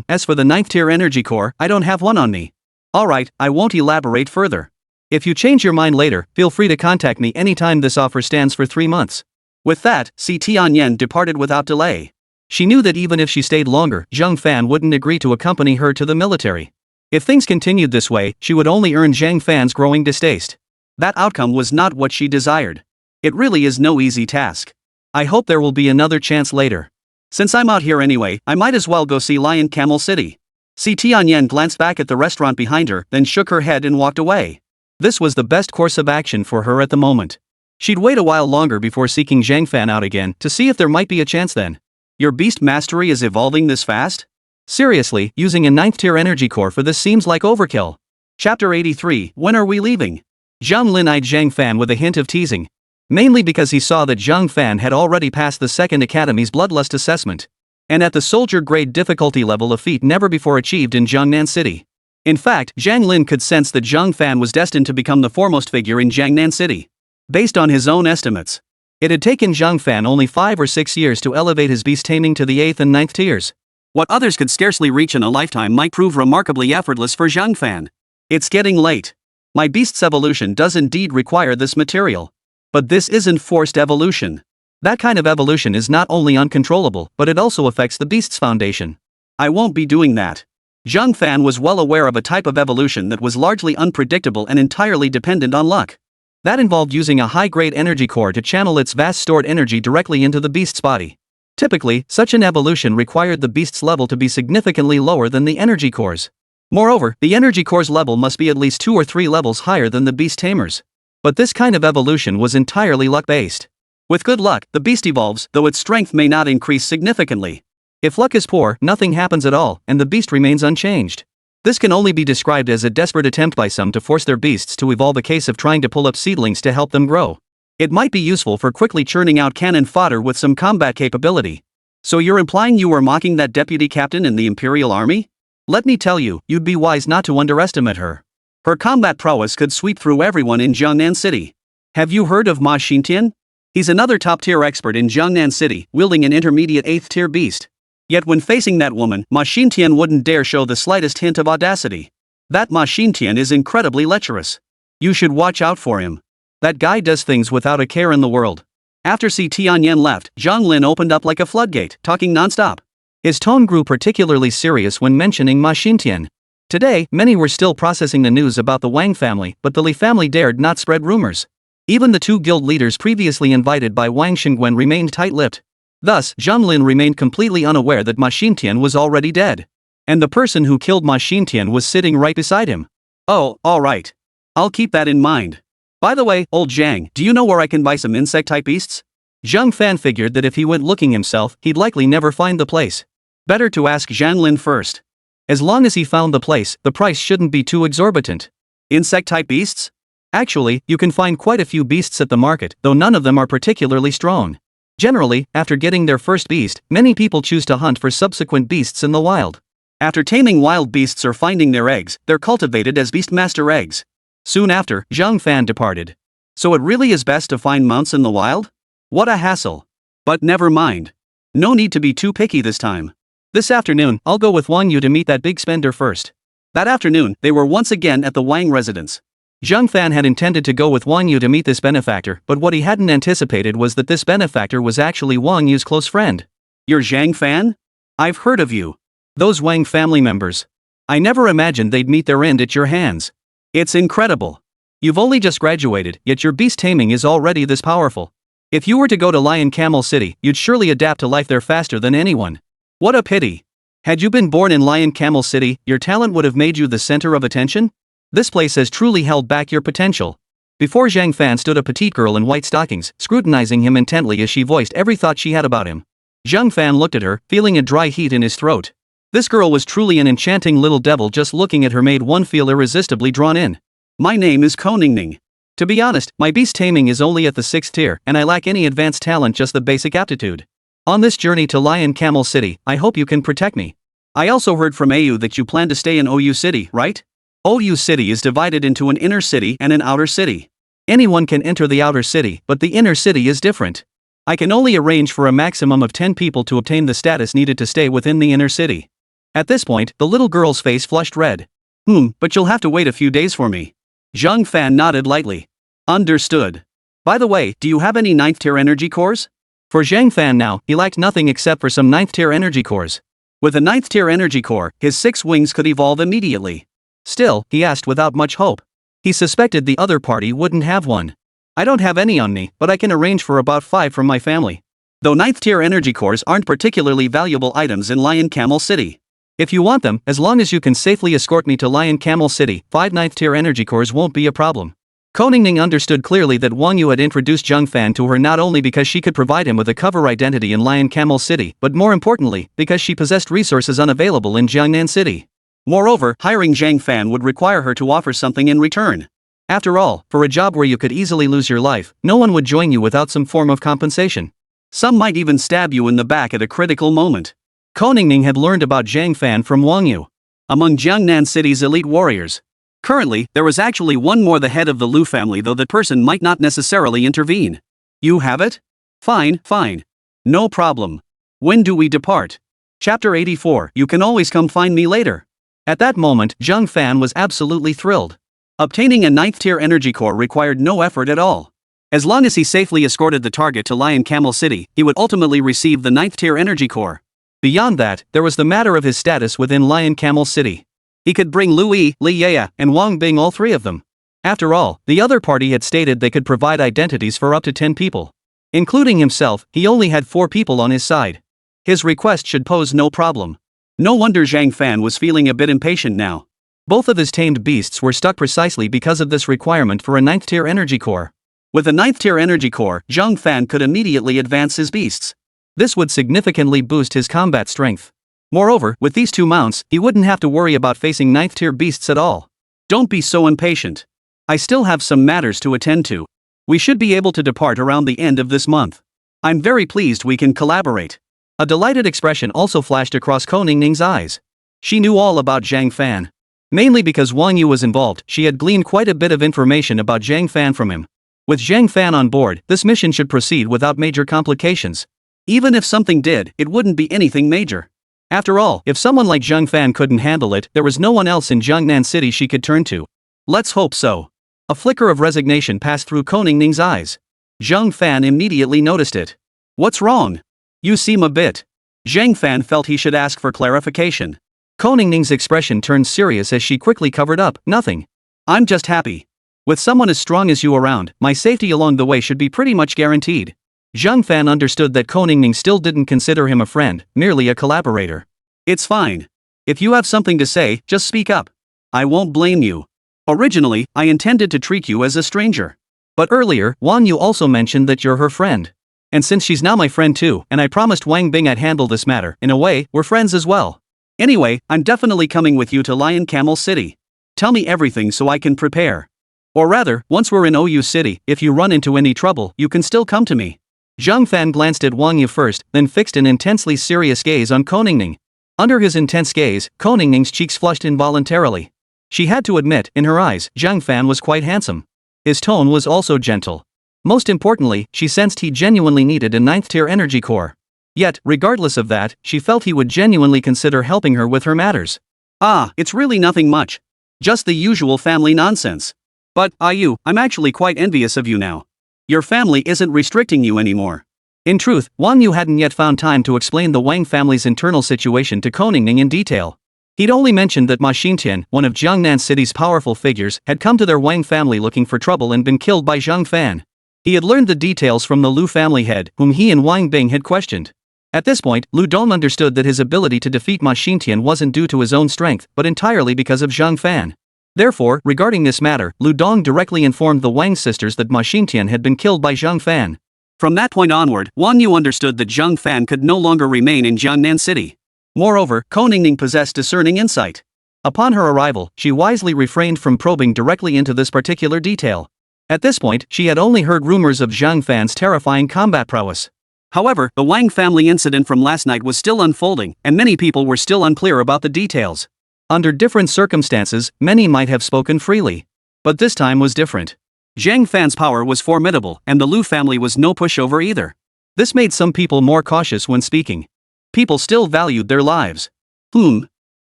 As for the 9th tier energy core, I don't have one on me. Alright, I won't elaborate further. If you change your mind later, feel free to contact me anytime. This offer stands for 3 months. With that, Si Tianyan departed without delay. She knew that even if she stayed longer, Zhang Fan wouldn't agree to accompany her to the military. If things continued this way, she would only earn Zhang Fan's growing distaste. That outcome was not what she desired. It really is no easy task. I hope there will be another chance later. Since I'm out here anyway, I might as well go see Lion Camel City. Si Tianyan glanced back at the restaurant behind her, then shook her head and walked away. This was the best course of action for her at the moment. She'd wait a while longer before seeking Zhang Fan out again to see if there might be a chance then. Your beast mastery is evolving this fast? Seriously, using a 9th tier energy core for this seems like overkill. Chapter 83, When are we leaving? Zhang Lin eyed Zhang Fan with a hint of teasing. Mainly because he saw that Zhang Fan had already passed the 2nd Academy's Bloodlust assessment. And at the soldier grade difficulty level, a feat never before achieved in Jiangnan City. In fact, Zhang Lin could sense that Zhang Fan was destined to become the foremost figure in Jiangnan City. Based on his own estimates, it had taken Zhang Fan only 5 or 6 years to elevate his beast taming to the 8th and 9th tiers. What others could scarcely reach in a lifetime might prove remarkably effortless for Zhang Fan. It's getting late. My beast's evolution does indeed require this material. But this isn't forced evolution. That kind of evolution is not only uncontrollable, but it also affects the beast's foundation. I won't be doing that. Zhang Fan was well aware of a type of evolution that was largely unpredictable and entirely dependent on luck. That involved using a high-grade energy core to channel its vast stored energy directly into the beast's body. Typically, such an evolution required the beast's level to be significantly lower than the energy core's. Moreover, the energy core's level must be at least 2 or 3 levels higher than the beast tamer's. But this kind of evolution was entirely luck-based. With good luck, the beast evolves, though its strength may not increase significantly. If luck is poor, nothing happens at all, and the beast remains unchanged. This can only be described as a desperate attempt by some to force their beasts to evolve, a case of trying to pull up seedlings to help them grow. It might be useful for quickly churning out cannon fodder with some combat capability. So you're implying you were mocking that deputy captain in the Imperial Army? Let me tell you, you'd be wise not to underestimate her. Her combat prowess could sweep through everyone in Jiangnan City. Have you heard of Ma Xintian? He's another top-tier expert in Jiangnan City, wielding an intermediate 8th tier beast. Yet when facing that woman, Ma Xintian wouldn't dare show the slightest hint of audacity. That Ma Xintian is incredibly lecherous. You should watch out for him. That guy does things without a care in the world. After Si Tianyan left, Zhang Lin opened up like a floodgate, talking nonstop. His tone grew particularly serious when mentioning Ma Xintian. Today, many were still processing the news about the Wang family, but the Li family dared not spread rumors. Even the 2 guild leaders previously invited by Wang Xingguan remained tight-lipped. Thus, Zhang Lin remained completely unaware that Ma Xintian was already dead. And the person who killed Ma Xintian was sitting right beside him. Oh, alright. I'll keep that in mind. By the way, old Zhang, do you know where I can buy some insect-type beasts? Zhang Fan figured that if he went looking himself, he'd likely never find the place. Better to ask Zhang Lin first. As long as he found the place, the price shouldn't be too exorbitant. Insect-type beasts? Actually, you can find quite a few beasts at the market, though none of them are particularly strong. Generally, after getting their first beast, many people choose to hunt for subsequent beasts in the wild. After taming wild beasts or finding their eggs, they're cultivated as Beastmaster eggs. Soon after, Zhang Fan departed. So it really is best to find mounts in the wild? What a hassle. But never mind. No need to be too picky this time. This afternoon, I'll go with Wang Yu to meet that big spender first. That afternoon, they were once again at the Wang residence. Zhang Fan had intended to go with Wang Yu to meet this benefactor, but what he hadn't anticipated was that this benefactor was actually Wang Yu's close friend. You're Zhang Fan? I've heard of you. Those Wang family members. I never imagined they'd meet their end at your hands. It's incredible. You've only just graduated, yet your beast taming is already this powerful. If you were to go to Lion Camel City, you'd surely adapt to life there faster than anyone. What a pity. Had you been born in Lion Camel City, your talent would have made you the center of attention? This place has truly held back your potential. Before Zhang Fan stood a petite girl in white stockings, scrutinizing him intently as she voiced every thought she had about him. Zhang Fan looked at her, feeling a dry heat in his throat. This girl was truly an enchanting little devil. Just looking at her made one feel irresistibly drawn in. My name is Ko Ningning. To be honest, my beast taming is only at the 6th tier, and I lack any advanced talent, just the basic aptitude. On this journey to Lion Camel City, I hope you can protect me. I also heard from AU that you plan to stay in OU City, right? OU City is divided into an inner city and an outer city. Anyone can enter the outer city, but the inner city is different. I can only arrange for a maximum of 10 people to obtain the status needed to stay within the inner city. At this point, the little girl's face flushed red. But you'll have to wait a few days for me. Zhang Fan nodded lightly. Understood. By the way, do you have any 9th tier energy cores? For Zhang Fan now, he lacked nothing except for some 9th tier energy cores. With a 9th tier energy core, his 6 wings could evolve immediately. Still, he asked without much hope. He suspected the other party wouldn't have one. I don't have any on me, but I can arrange for about 5 from my family. Though 9th tier energy cores aren't particularly valuable items in Lion Camel City. If you want them, as long as you can safely escort me to Lion Camel City, 5 9th tier energy cores won't be a problem. Koningning understood clearly that Wang Yu had introduced Zhang Fan to her not only because she could provide him with a cover identity in Lion Camel City, but more importantly, because she possessed resources unavailable in Jiangnan City. Moreover, hiring Zhang Fan would require her to offer something in return. After all, for a job where you could easily lose your life, no one would join you without some form of compensation. Some might even stab you in the back at a critical moment. Koningning had learned about Zhang Fan from Wang Yu. Among Jiangnan City's elite warriors. Currently, there was actually one more the head of the Lu family, though that person might not necessarily intervene. You have it? Fine, fine. No problem. When do we depart? Chapter 84. You can always come find me later. At that moment, Zhang Fan was absolutely thrilled. Obtaining a 9th tier energy core required no effort at all. As long as he safely escorted the target to Lion Camel City, he would ultimately receive the 9th tier energy core. Beyond that, there was the matter of his status within Lion Camel City. He could bring Lu Yi, Li Yaya, and Wang Bing, all 3 of them. After all, the other party had stated they could provide identities for up to 10 people. Including himself, he only had 4 people on his side. His request should pose no problem. No wonder Zhang Fan was feeling a bit impatient now. Both of his tamed beasts were stuck precisely because of this requirement for a 9th tier energy core. With a 9th tier energy core, Zhang Fan could immediately advance his beasts. This would significantly boost his combat strength. Moreover, with these 2 mounts, he wouldn't have to worry about facing 9th tier beasts at all. Don't be so impatient. I still have some matters to attend to. We should be able to depart around the end of this month. I'm very pleased we can collaborate. A delighted expression also flashed across Koningning's eyes. She knew all about Zhang Fan. Mainly because Wang Yu was involved, she had gleaned quite a bit of information about Zhang Fan from him. With Zhang Fan on board, this mission should proceed without major complications. Even if something did, it wouldn't be anything major. After all, if someone like Zhang Fan couldn't handle it, there was no one else in Jiangnan City she could turn to. Let's hope so. A flicker of resignation passed through Koningning's eyes. Zhang Fan immediately noticed it. What's wrong? You seem a bit. Zhang Fan felt he should ask for clarification. Koningning's expression turned serious as she quickly covered up, nothing. I'm just happy. With someone as strong as you around, my safety along the way should be pretty much guaranteed. Zhang Fan understood that Koningning still didn't consider him a friend, merely a collaborator. It's fine. If you have something to say, just speak up. I won't blame you. Originally, I intended to treat you as a stranger. But earlier, Wang Yu also mentioned that you're her friend. And since she's now my friend too, and I promised Wang Bing I'd handle this matter, in a way, we're friends as well. Anyway, I'm definitely coming with you to Lion Camel City. Tell me everything so I can prepare. Or rather, once we're in OU City, if you run into any trouble, you can still come to me. Zhang Fan glanced at Wang Yu first, then fixed an intensely serious gaze on Koningning. Under his intense gaze, Koningning's cheeks flushed involuntarily. She had to admit, in her eyes, Zhang Fan was quite handsome. His tone was also gentle. Most importantly, she sensed he genuinely needed a 9th tier energy core. Yet, regardless of that, she felt he would genuinely consider helping her with her matters. It's really nothing much. Just the usual family nonsense. But, I'm actually quite envious of you now. Your family isn't restricting you anymore. In truth, Wang Yu hadn't yet found time to explain the Wang family's internal situation to Koningning in detail. He'd only mentioned that Ma Xingtian, one of Jiangnan City's powerful figures, had come to their Wang family looking for trouble and been killed by Zhang Fan. He had learned the details from the Lu family head, whom he and Wang Bing had questioned. At this point, Lu Dong understood that his ability to defeat Ma Xingtian wasn't due to his own strength, but entirely because of Zhang Fan. Therefore, regarding this matter, Lu Dong directly informed the Wang sisters that Ma Xingtian had been killed by Zhang Fan. From that point onward, Wang Yu understood that Zhang Fan could no longer remain in Jiangnan City. Moreover, Koningning possessed discerning insight. Upon her arrival, she wisely refrained from probing directly into this particular detail. At this point, she had only heard rumors of Zhang Fan's terrifying combat prowess. However, the Wang family incident from last night was still unfolding, and many people were still unclear about the details. Under different circumstances, many might have spoken freely. But this time was different. Zhang Fan's power was formidable, and the Lu family was no pushover either. This made some people more cautious when speaking. People still valued their lives.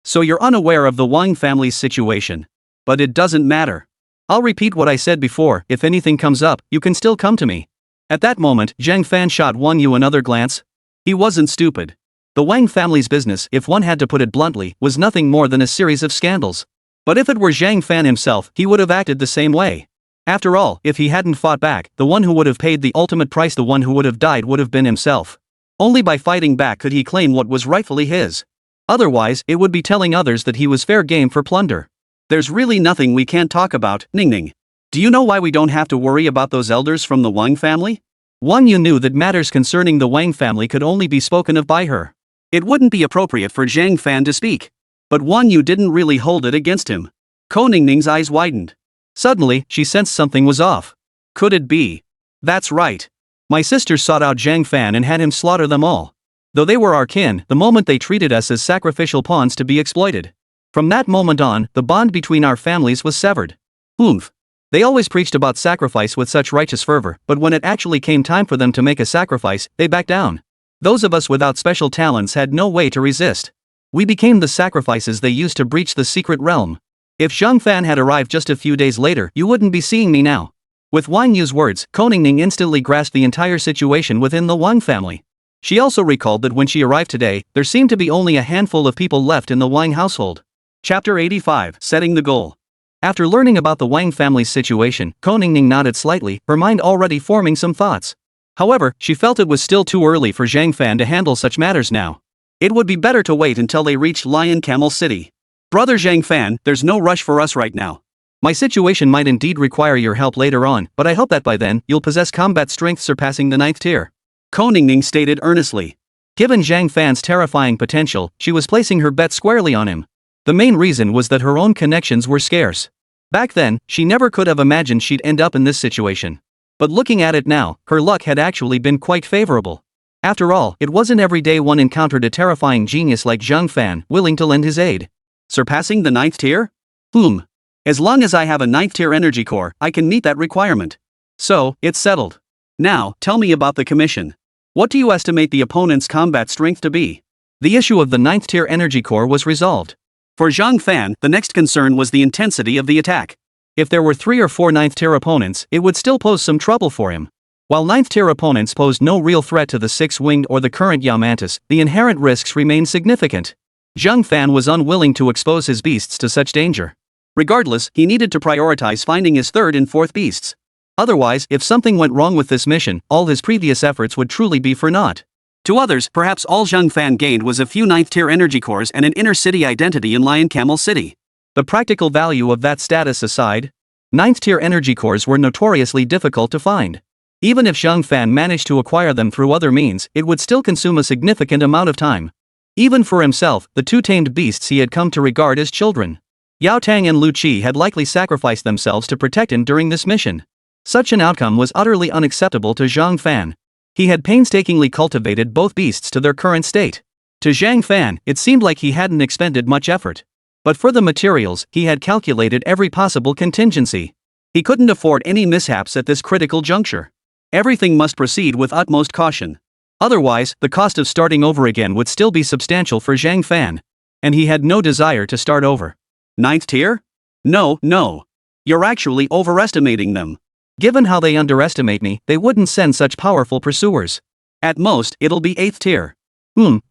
So you're unaware of the Wang family's situation. But it doesn't matter. I'll repeat what I said before, if anything comes up, you can still come to me. At that moment, Zhang Fan shot Wang Yu another glance. He wasn't stupid. The Wang family's business, if one had to put it bluntly, was nothing more than a series of scandals. But if it were Zhang Fan himself, he would have acted the same way. After all, if he hadn't fought back, the one who would have paid the ultimate price, the one who would have died, would have been himself. Only by fighting back could he claim what was rightfully his. Otherwise, it would be telling others that he was fair game for plunder. There's really nothing we can't talk about, Ning Ning. Do you know why we don't have to worry about those elders from the Wang family? Wang Yu knew that matters concerning the Wang family could only be spoken of by her. It wouldn't be appropriate for Zhang Fan to speak. But Wang Yu didn't really hold it against him. Ko Ningning's eyes widened. Suddenly, she sensed something was off. Could it be? That's right. My sisters sought out Zhang Fan and had him slaughter them all. Though they were our kin, the moment they treated us as sacrificial pawns to be exploited. From that moment on, the bond between our families was severed. Oomph. They always preached about sacrifice with such righteous fervor, but when it actually came time for them to make a sacrifice, they backed down. Those of us without special talents had no way to resist. We became the sacrifices they used to breach the secret realm. If Zhang Fan had arrived just a few days later, you wouldn't be seeing me now. With Wang Yu's words, Ko Ningning instantly grasped the entire situation within the Wang family. She also recalled that when she arrived today, there seemed to be only a handful of people left in the Wang household. Chapter 85, Setting the Goal. After learning about the Wang family's situation, Ko Ningning nodded slightly, her mind already forming some thoughts. However, she felt it was still too early for Zhang Fan to handle such matters now. It would be better to wait until they reached Lion Camel City. Brother Zhang Fan, there's no rush for us right now. My situation might indeed require your help later on, but I hope that by then, you'll possess combat strength surpassing the 9th tier. Ko Ningning stated earnestly. Given Zhang Fan's terrifying potential, she was placing her bet squarely on him. The main reason was that her own connections were scarce. Back then, she never could have imagined she'd end up in this situation. But looking at it now, her luck had actually been quite favorable. After all, it wasn't every day one encountered a terrifying genius like Zhang Fan, willing to lend his aid. Surpassing the 9th tier? As long as I have a 9th tier energy core, I can meet that requirement. So, it's settled. Now, tell me about the commission. What do you estimate the opponent's combat strength to be? The issue of the 9th tier energy core was resolved. For Zhang Fan, the next concern was the intensity of the attack. If there were 3 or 4 9th tier opponents, it would still pose some trouble for him. While 9th tier opponents posed no real threat to the 6-winged or the current Yaumantis, the inherent risks remained significant. Zhang Fan was unwilling to expose his beasts to such danger. Regardless, he needed to prioritize finding his 3rd and 4th beasts. Otherwise, if something went wrong with this mission, all his previous efforts would truly be for naught. To others, perhaps all Zhang Fan gained was a few 9th tier energy cores and an inner city identity in Lion Camel City. The practical value of that status aside, 9th tier energy cores were notoriously difficult to find. Even if Zhang Fan managed to acquire them through other means, it would still consume a significant amount of time. Even for himself, the 2 tamed beasts he had come to regard as children. Yao Tang and Lu Qi had likely sacrificed themselves to protect him during this mission. Such an outcome was utterly unacceptable to Zhang Fan. He had painstakingly cultivated both beasts to their current state. To Zhang Fan, it seemed like he hadn't expended much effort. But for the materials, he had calculated every possible contingency. He couldn't afford any mishaps at this critical juncture. Everything must proceed with utmost caution. Otherwise, the cost of starting over again would still be substantial for Zhang Fan. And he had no desire to start over. 9th tier? No. You're actually overestimating them. Given how they underestimate me, they wouldn't send such powerful pursuers. At most, it'll be 8th tier.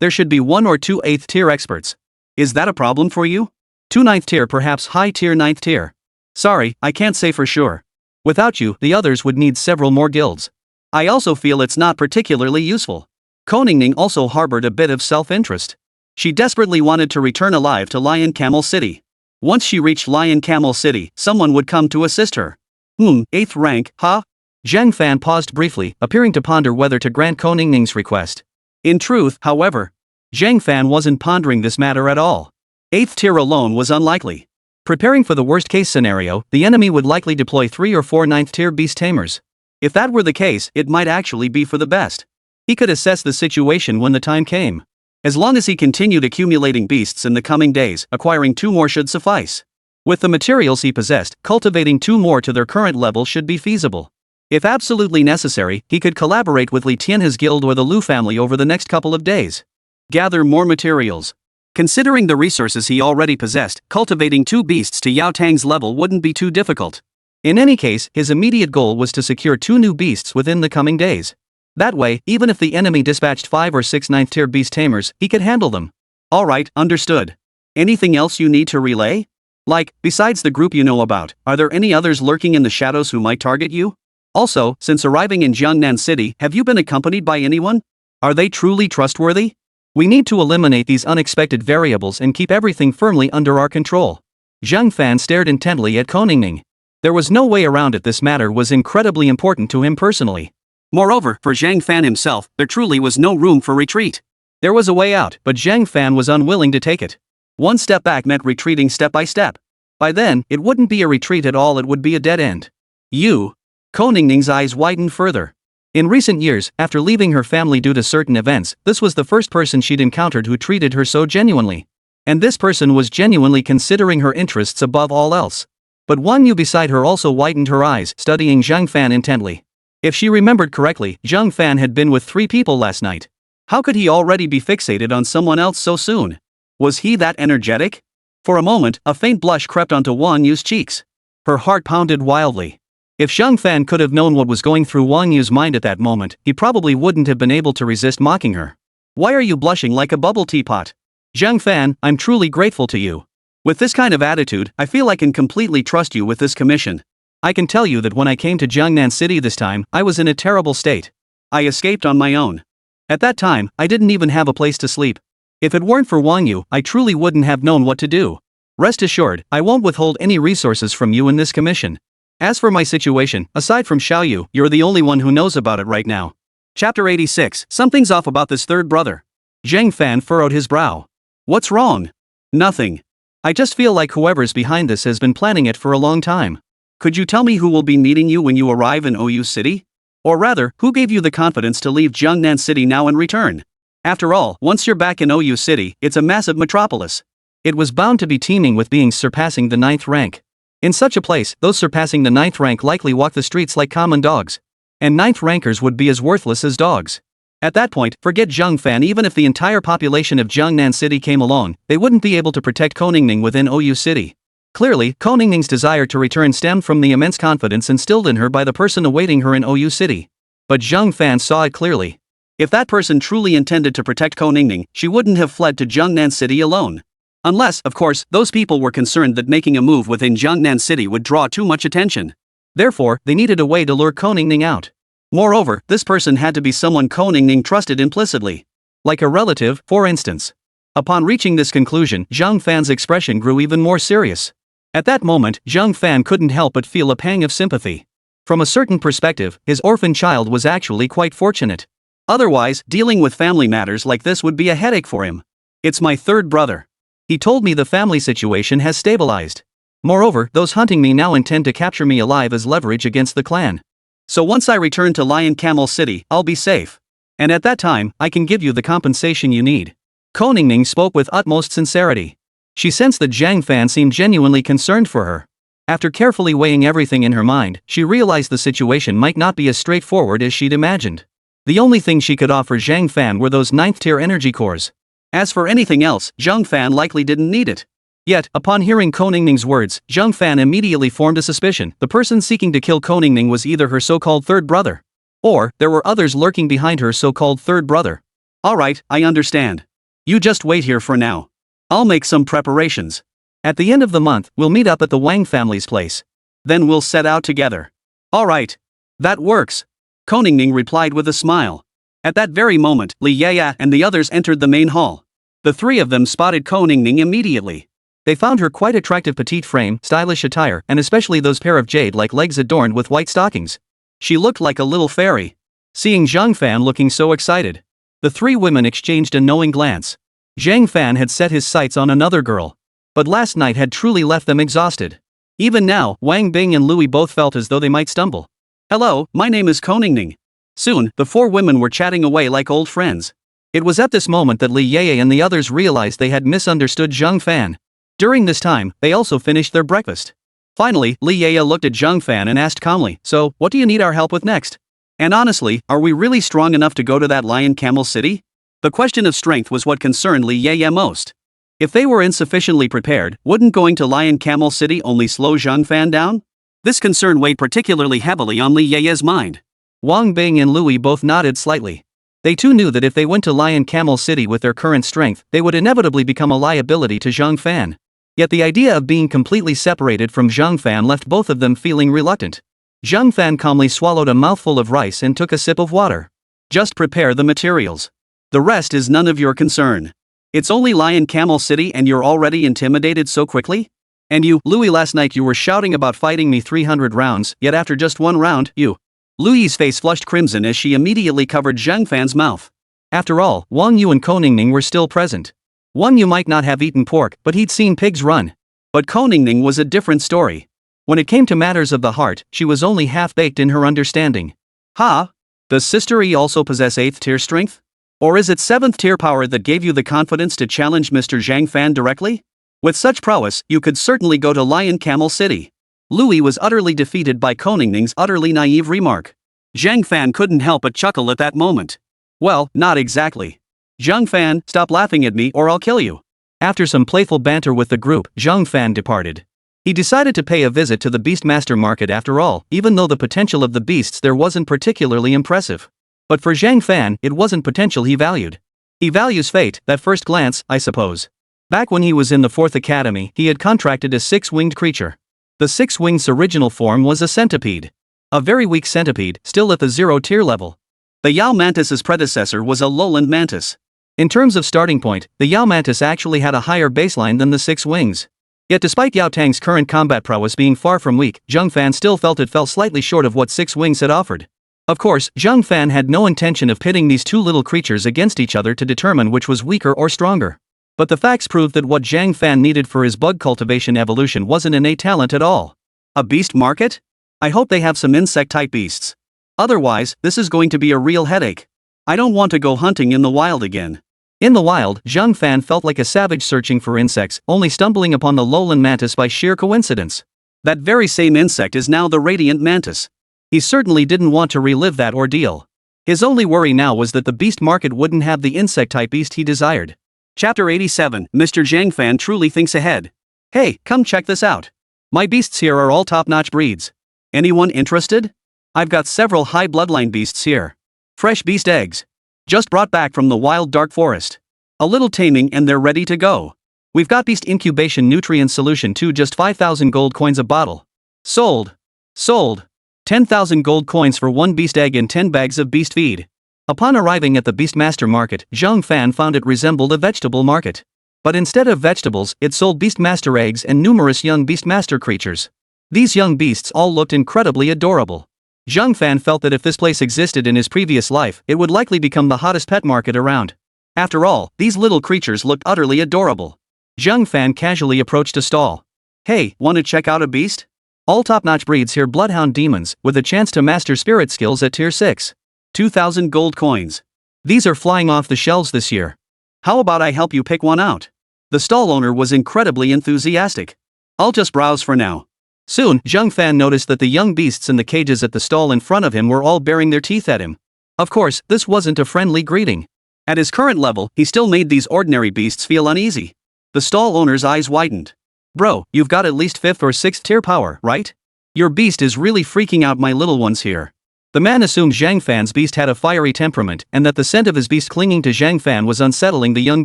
There should be 1 or 2 8th tier experts. Is that a problem for you? 2 9th tier, perhaps high tier 9th tier. Sorry, I can't say for sure. Without you, the others would need several more guilds. I also feel it's not particularly useful. Ko Ningning also harbored a bit of self-interest. She desperately wanted to return alive to Lion Camel City. Once she reached Lion Camel City, someone would come to assist her. 8th rank, huh? Zhang Fan paused briefly, appearing to ponder whether to grant Ko Ningning's request. In truth, however, Zhang Fan wasn't pondering this matter at all. 8th tier alone was unlikely. Preparing for the worst-case scenario, the enemy would likely deploy 3 or 4 9th tier beast tamers. If that were the case, it might actually be for the best. He could assess the situation when the time came. As long as he continued accumulating beasts in the coming days, acquiring 2 more should suffice. With the materials he possessed, cultivating 2 more to their current level should be feasible. If absolutely necessary, he could collaborate with Li Tianhe's guild or the Lu family over the next couple of days. Gather more materials. Considering the resources he already possessed, cultivating 2 beasts to Yao Tang's level wouldn't be too difficult. In any case, his immediate goal was to secure 2 new beasts within the coming days. That way, even if the enemy dispatched 5 or 6 9th-tier beast tamers, he could handle them. Alright, understood. Anything else you need to relay? Like, besides the group you know about, are there any others lurking in the shadows who might target you? Also, since arriving in Jiangnan City, have you been accompanied by anyone? Are they truly trustworthy? We need to eliminate these unexpected variables and keep everything firmly under our control. Zhang Fan stared intently at Koningning. There was no way around it. This matter was incredibly important to him personally. Moreover, for Zhang Fan himself, there truly was no room for retreat. There was a way out, but Zhang Fan was unwilling to take it. One step back meant retreating step by step. By then, it wouldn't be a retreat at all, it would be a dead end. You? Koningning's eyes widened further. In recent years, after leaving her family due to certain events, this was the first person she'd encountered who treated her so genuinely. And this person was genuinely considering her interests above all else. But Wang Yu beside her also widened her eyes, studying Zhang Fan intently. If she remembered correctly, Zhang Fan had been with 3 people last night. How could he already be fixated on someone else so soon? Was he that energetic? For a moment, a faint blush crept onto Wang Yu's cheeks. Her heart pounded wildly. If Zhang Fan could have known what was going through Wang Yu's mind at that moment, he probably wouldn't have been able to resist mocking her. Why are you blushing like a bubble teapot? Zhang Fan, I'm truly grateful to you. With this kind of attitude, I feel I can completely trust you with this commission. I can tell you that when I came to Jiangnan City this time, I was in a terrible state. I escaped on my own. At that time, I didn't even have a place to sleep. If it weren't for Wang Yu, I truly wouldn't have known what to do. Rest assured, I won't withhold any resources from you in this commission. As for my situation, aside from Xiaoyu, you're the only one who knows about it right now. Chapter 86, Something's off about this third brother. Zhang Fan furrowed his brow. What's wrong? Nothing. I just feel like whoever's behind this has been planning it for a long time. Could you tell me who will be meeting you when you arrive in OU City? Or rather, who gave you the confidence to leave Jiangnan City now and return? After all, once you're back in OU City, it's a massive metropolis. It was bound to be teeming with beings surpassing the 9th rank. In such a place, those surpassing the 9th rank likely walk the streets like common dogs. And 9th rankers would be as worthless as dogs. At that point, forget Zhang Fan. Even if the entire population of Jiangnan City came along, they wouldn't be able to protect Koningning within OU City. Clearly, Koningning's desire to return stemmed from the immense confidence instilled in her by the person awaiting her in OU City. But Zhang Fan saw it clearly. If that person truly intended to protect Koningning, she wouldn't have fled to Jiangnan City alone. Unless, of course, those people were concerned that making a move within Jiangnan City would draw too much attention. Therefore, they needed a way to lure Koningning out. Moreover, this person had to be someone Koningning trusted implicitly. Like a relative, for instance. Upon reaching this conclusion, Zhang Fan's expression grew even more serious. At that moment, Zhang Fan couldn't help but feel a pang of sympathy. From a certain perspective, his orphan child was actually quite fortunate. Otherwise, dealing with family matters like this would be a headache for him. It's my third brother. He told me the family situation has stabilized. Moreover, those hunting me now intend to capture me alive as leverage against the clan. So once I return to Lion Camel City, I'll be safe. And at that time, I can give you the compensation you need. Koningning spoke with utmost sincerity. She sensed that Zhang Fan seemed genuinely concerned for her. After carefully weighing everything in her mind, she realized the situation might not be as straightforward as she'd imagined. The only thing she could offer Zhang Fan were those 9th-tier energy cores. As for anything else, Zhang Fan likely didn't need it. Yet, upon hearing Koningning's words, Zhang Fan immediately formed a suspicion. The person seeking to kill Koningning was either her so-called third brother. Or, there were others lurking behind her so-called third brother. Alright, I understand. You just wait here for now. I'll make some preparations. At the end of the month, we'll meet up at the Wang family's place. Then we'll set out together. Alright. That works. Koningning replied with a smile. At that very moment, Li Yaya and the others entered the main hall. The 3 of them spotted Koningning immediately. They found her quite attractive petite frame, stylish attire, and especially those pair of jade-like legs adorned with white stockings. She looked like a little fairy. Seeing Zhang Fan looking so excited, the 3 women exchanged a knowing glance. Zhang Fan had set his sights on another girl. But last night had truly left them exhausted. Even now, Wang Bing and Louis both felt as though they might stumble. Hello, my name is Koningning. Soon, the 4 women were chatting away like old friends. It was at this moment that Li Yeye and the others realized they had misunderstood Zhang Fan. During this time, they also finished their breakfast. Finally, Li Yeye looked at Zhang Fan and asked calmly, "So, what do you need our help with next? And honestly, are we really strong enough to go to that Lion Camel City?" The question of strength was what concerned Li Yeye most. If they were insufficiently prepared, wouldn't going to Lion Camel City only slow Zhang Fan down? This concern weighed particularly heavily on Li Ye's mind. Wang Bing and Louis both nodded slightly. They too knew that if they went to Lion Camel City with their current strength, they would inevitably become a liability to Zhang Fan. Yet the idea of being completely separated from Zhang Fan left both of them feeling reluctant. Zhang Fan calmly swallowed a mouthful of rice and took a sip of water. Just prepare the materials. The rest is none of your concern. It's only Lion Camel City and you're already intimidated so quickly? And you, Louis, last night you were shouting about fighting me 300 rounds, yet after just one round, you. Louis's face flushed crimson as she immediately covered Zhang Fan's mouth. After all, Wang Yu and Koningning were still present. Wang Yu might not have eaten pork, but he'd seen pigs run. But Koningning was a different story. When it came to matters of the heart, she was only half-baked in her understanding. Ha! Does Sister E also possess 8th tier strength? Or is it 7th tier power that gave you the confidence to challenge Mr. Zhang Fan directly? With such prowess, you could certainly go to Lion Camel City. Louis was utterly defeated by Koningning's utterly naive remark. Zhang Fan couldn't help but chuckle at that moment. Well, not exactly. Zhang Fan, stop laughing at me or I'll kill you. After some playful banter with the group, Zhang Fan departed. He decided to pay a visit to the Beastmaster market after all, even though the potential of the beasts there wasn't particularly impressive. But for Zhang Fan, it wasn't potential he valued. He values fate, at first glance, I suppose. Back when he was in the 4th Academy, he had contracted a 6-winged creature. The 6-winged's original form was a centipede. A very weak centipede, still at the 0-tier level. The Yao Mantis's predecessor was a lowland mantis. In terms of starting point, the Yao Mantis actually had a higher baseline than the 6 wings. Yet despite Yao Tang's current combat prowess being far from weak, Zhang Fan still felt it fell slightly short of what 6 wings had offered. Of course, Zhang Fan had no intention of pitting these two little creatures against each other to determine which was weaker or stronger. But the facts proved that what Zhang Fan needed for his bug cultivation evolution wasn't innate talent at all. A beast market? I hope they have some insect-type beasts. Otherwise, this is going to be a real headache. I don't want to go hunting in the wild again. In the wild, Zhang Fan felt like a savage searching for insects, only stumbling upon the lowland mantis by sheer coincidence. That very same insect is now the radiant mantis. He certainly didn't want to relive that ordeal. His only worry now was that the beast market wouldn't have the insect-type beast he desired. Chapter 87, Mr. Zhang Fan truly thinks ahead. Hey, come check this out. My beasts here are all top-notch breeds. Anyone interested? I've got several high bloodline beasts here. Fresh beast eggs. Just brought back from the wild dark forest. A little taming and they're ready to go. We've got beast incubation nutrient solution too, just 5,000 gold coins a bottle. Sold. Sold. 10,000 gold coins for 1 beast egg and 10 bags of beast feed. Upon arriving at the Beastmaster market, Zhang Fan found it resembled a vegetable market. But instead of vegetables, it sold Beastmaster eggs and numerous young Beastmaster creatures. These young beasts all looked incredibly adorable. Zhang Fan felt that if this place existed in his previous life, it would likely become the hottest pet market around. After all, these little creatures looked utterly adorable. Zhang Fan casually approached a stall. Hey, want to check out a beast? All top-notch breeds here, bloodhound demons, with a chance to master spirit skills at tier 6. 2,000 gold coins. These are flying off the shelves this year. How about I help you pick one out? The stall owner was incredibly enthusiastic. I'll just browse for now. Soon, Zhang Fan noticed that the young beasts in the cages at the stall in front of him were all baring their teeth at him. Of course, this wasn't a friendly greeting. At his current level, he still made these ordinary beasts feel uneasy. The stall owner's eyes widened. Bro, you've got at least 5th or 6th tier power, right? Your beast is really freaking out my little ones here. The man assumed Zhang Fan's beast had a fiery temperament and that the scent of his beast clinging to Zhang Fan was unsettling the young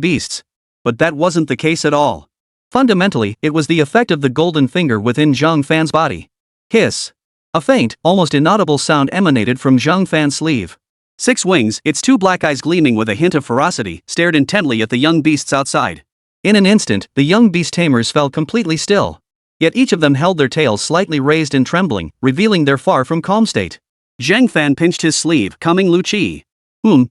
beasts. But that wasn't the case at all. Fundamentally, it was the effect of the golden finger within Zhang Fan's body. Hiss. A faint, almost inaudible sound emanated from Zhang Fan's sleeve. 6 wings, its 2 black eyes gleaming with a hint of ferocity, stared intently at the young beasts outside. In an instant, the young beast tamers fell completely still. Yet each of them held their tails slightly raised and trembling, revealing their far from calm state. Zhang Fan pinched his sleeve, calming Lu Qi.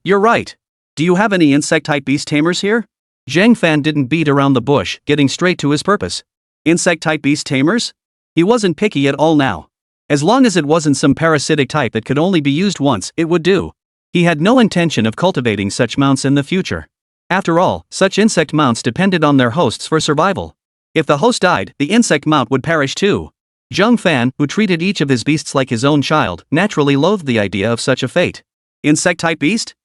You're right. Do you have any insect-type beast tamers here? Zhang Fan didn't beat around the bush, getting straight to his purpose. Insect-type beast tamers? He wasn't picky at all now. As long as it wasn't some parasitic type that could only be used once, it would do. He had no intention of cultivating such mounts in the future. After all, such insect mounts depended on their hosts for survival. If the host died, the insect mount would perish too. Zhang Fan, who treated each of his beasts like his own child, naturally loathed the idea of such a fate. Insect-type beast?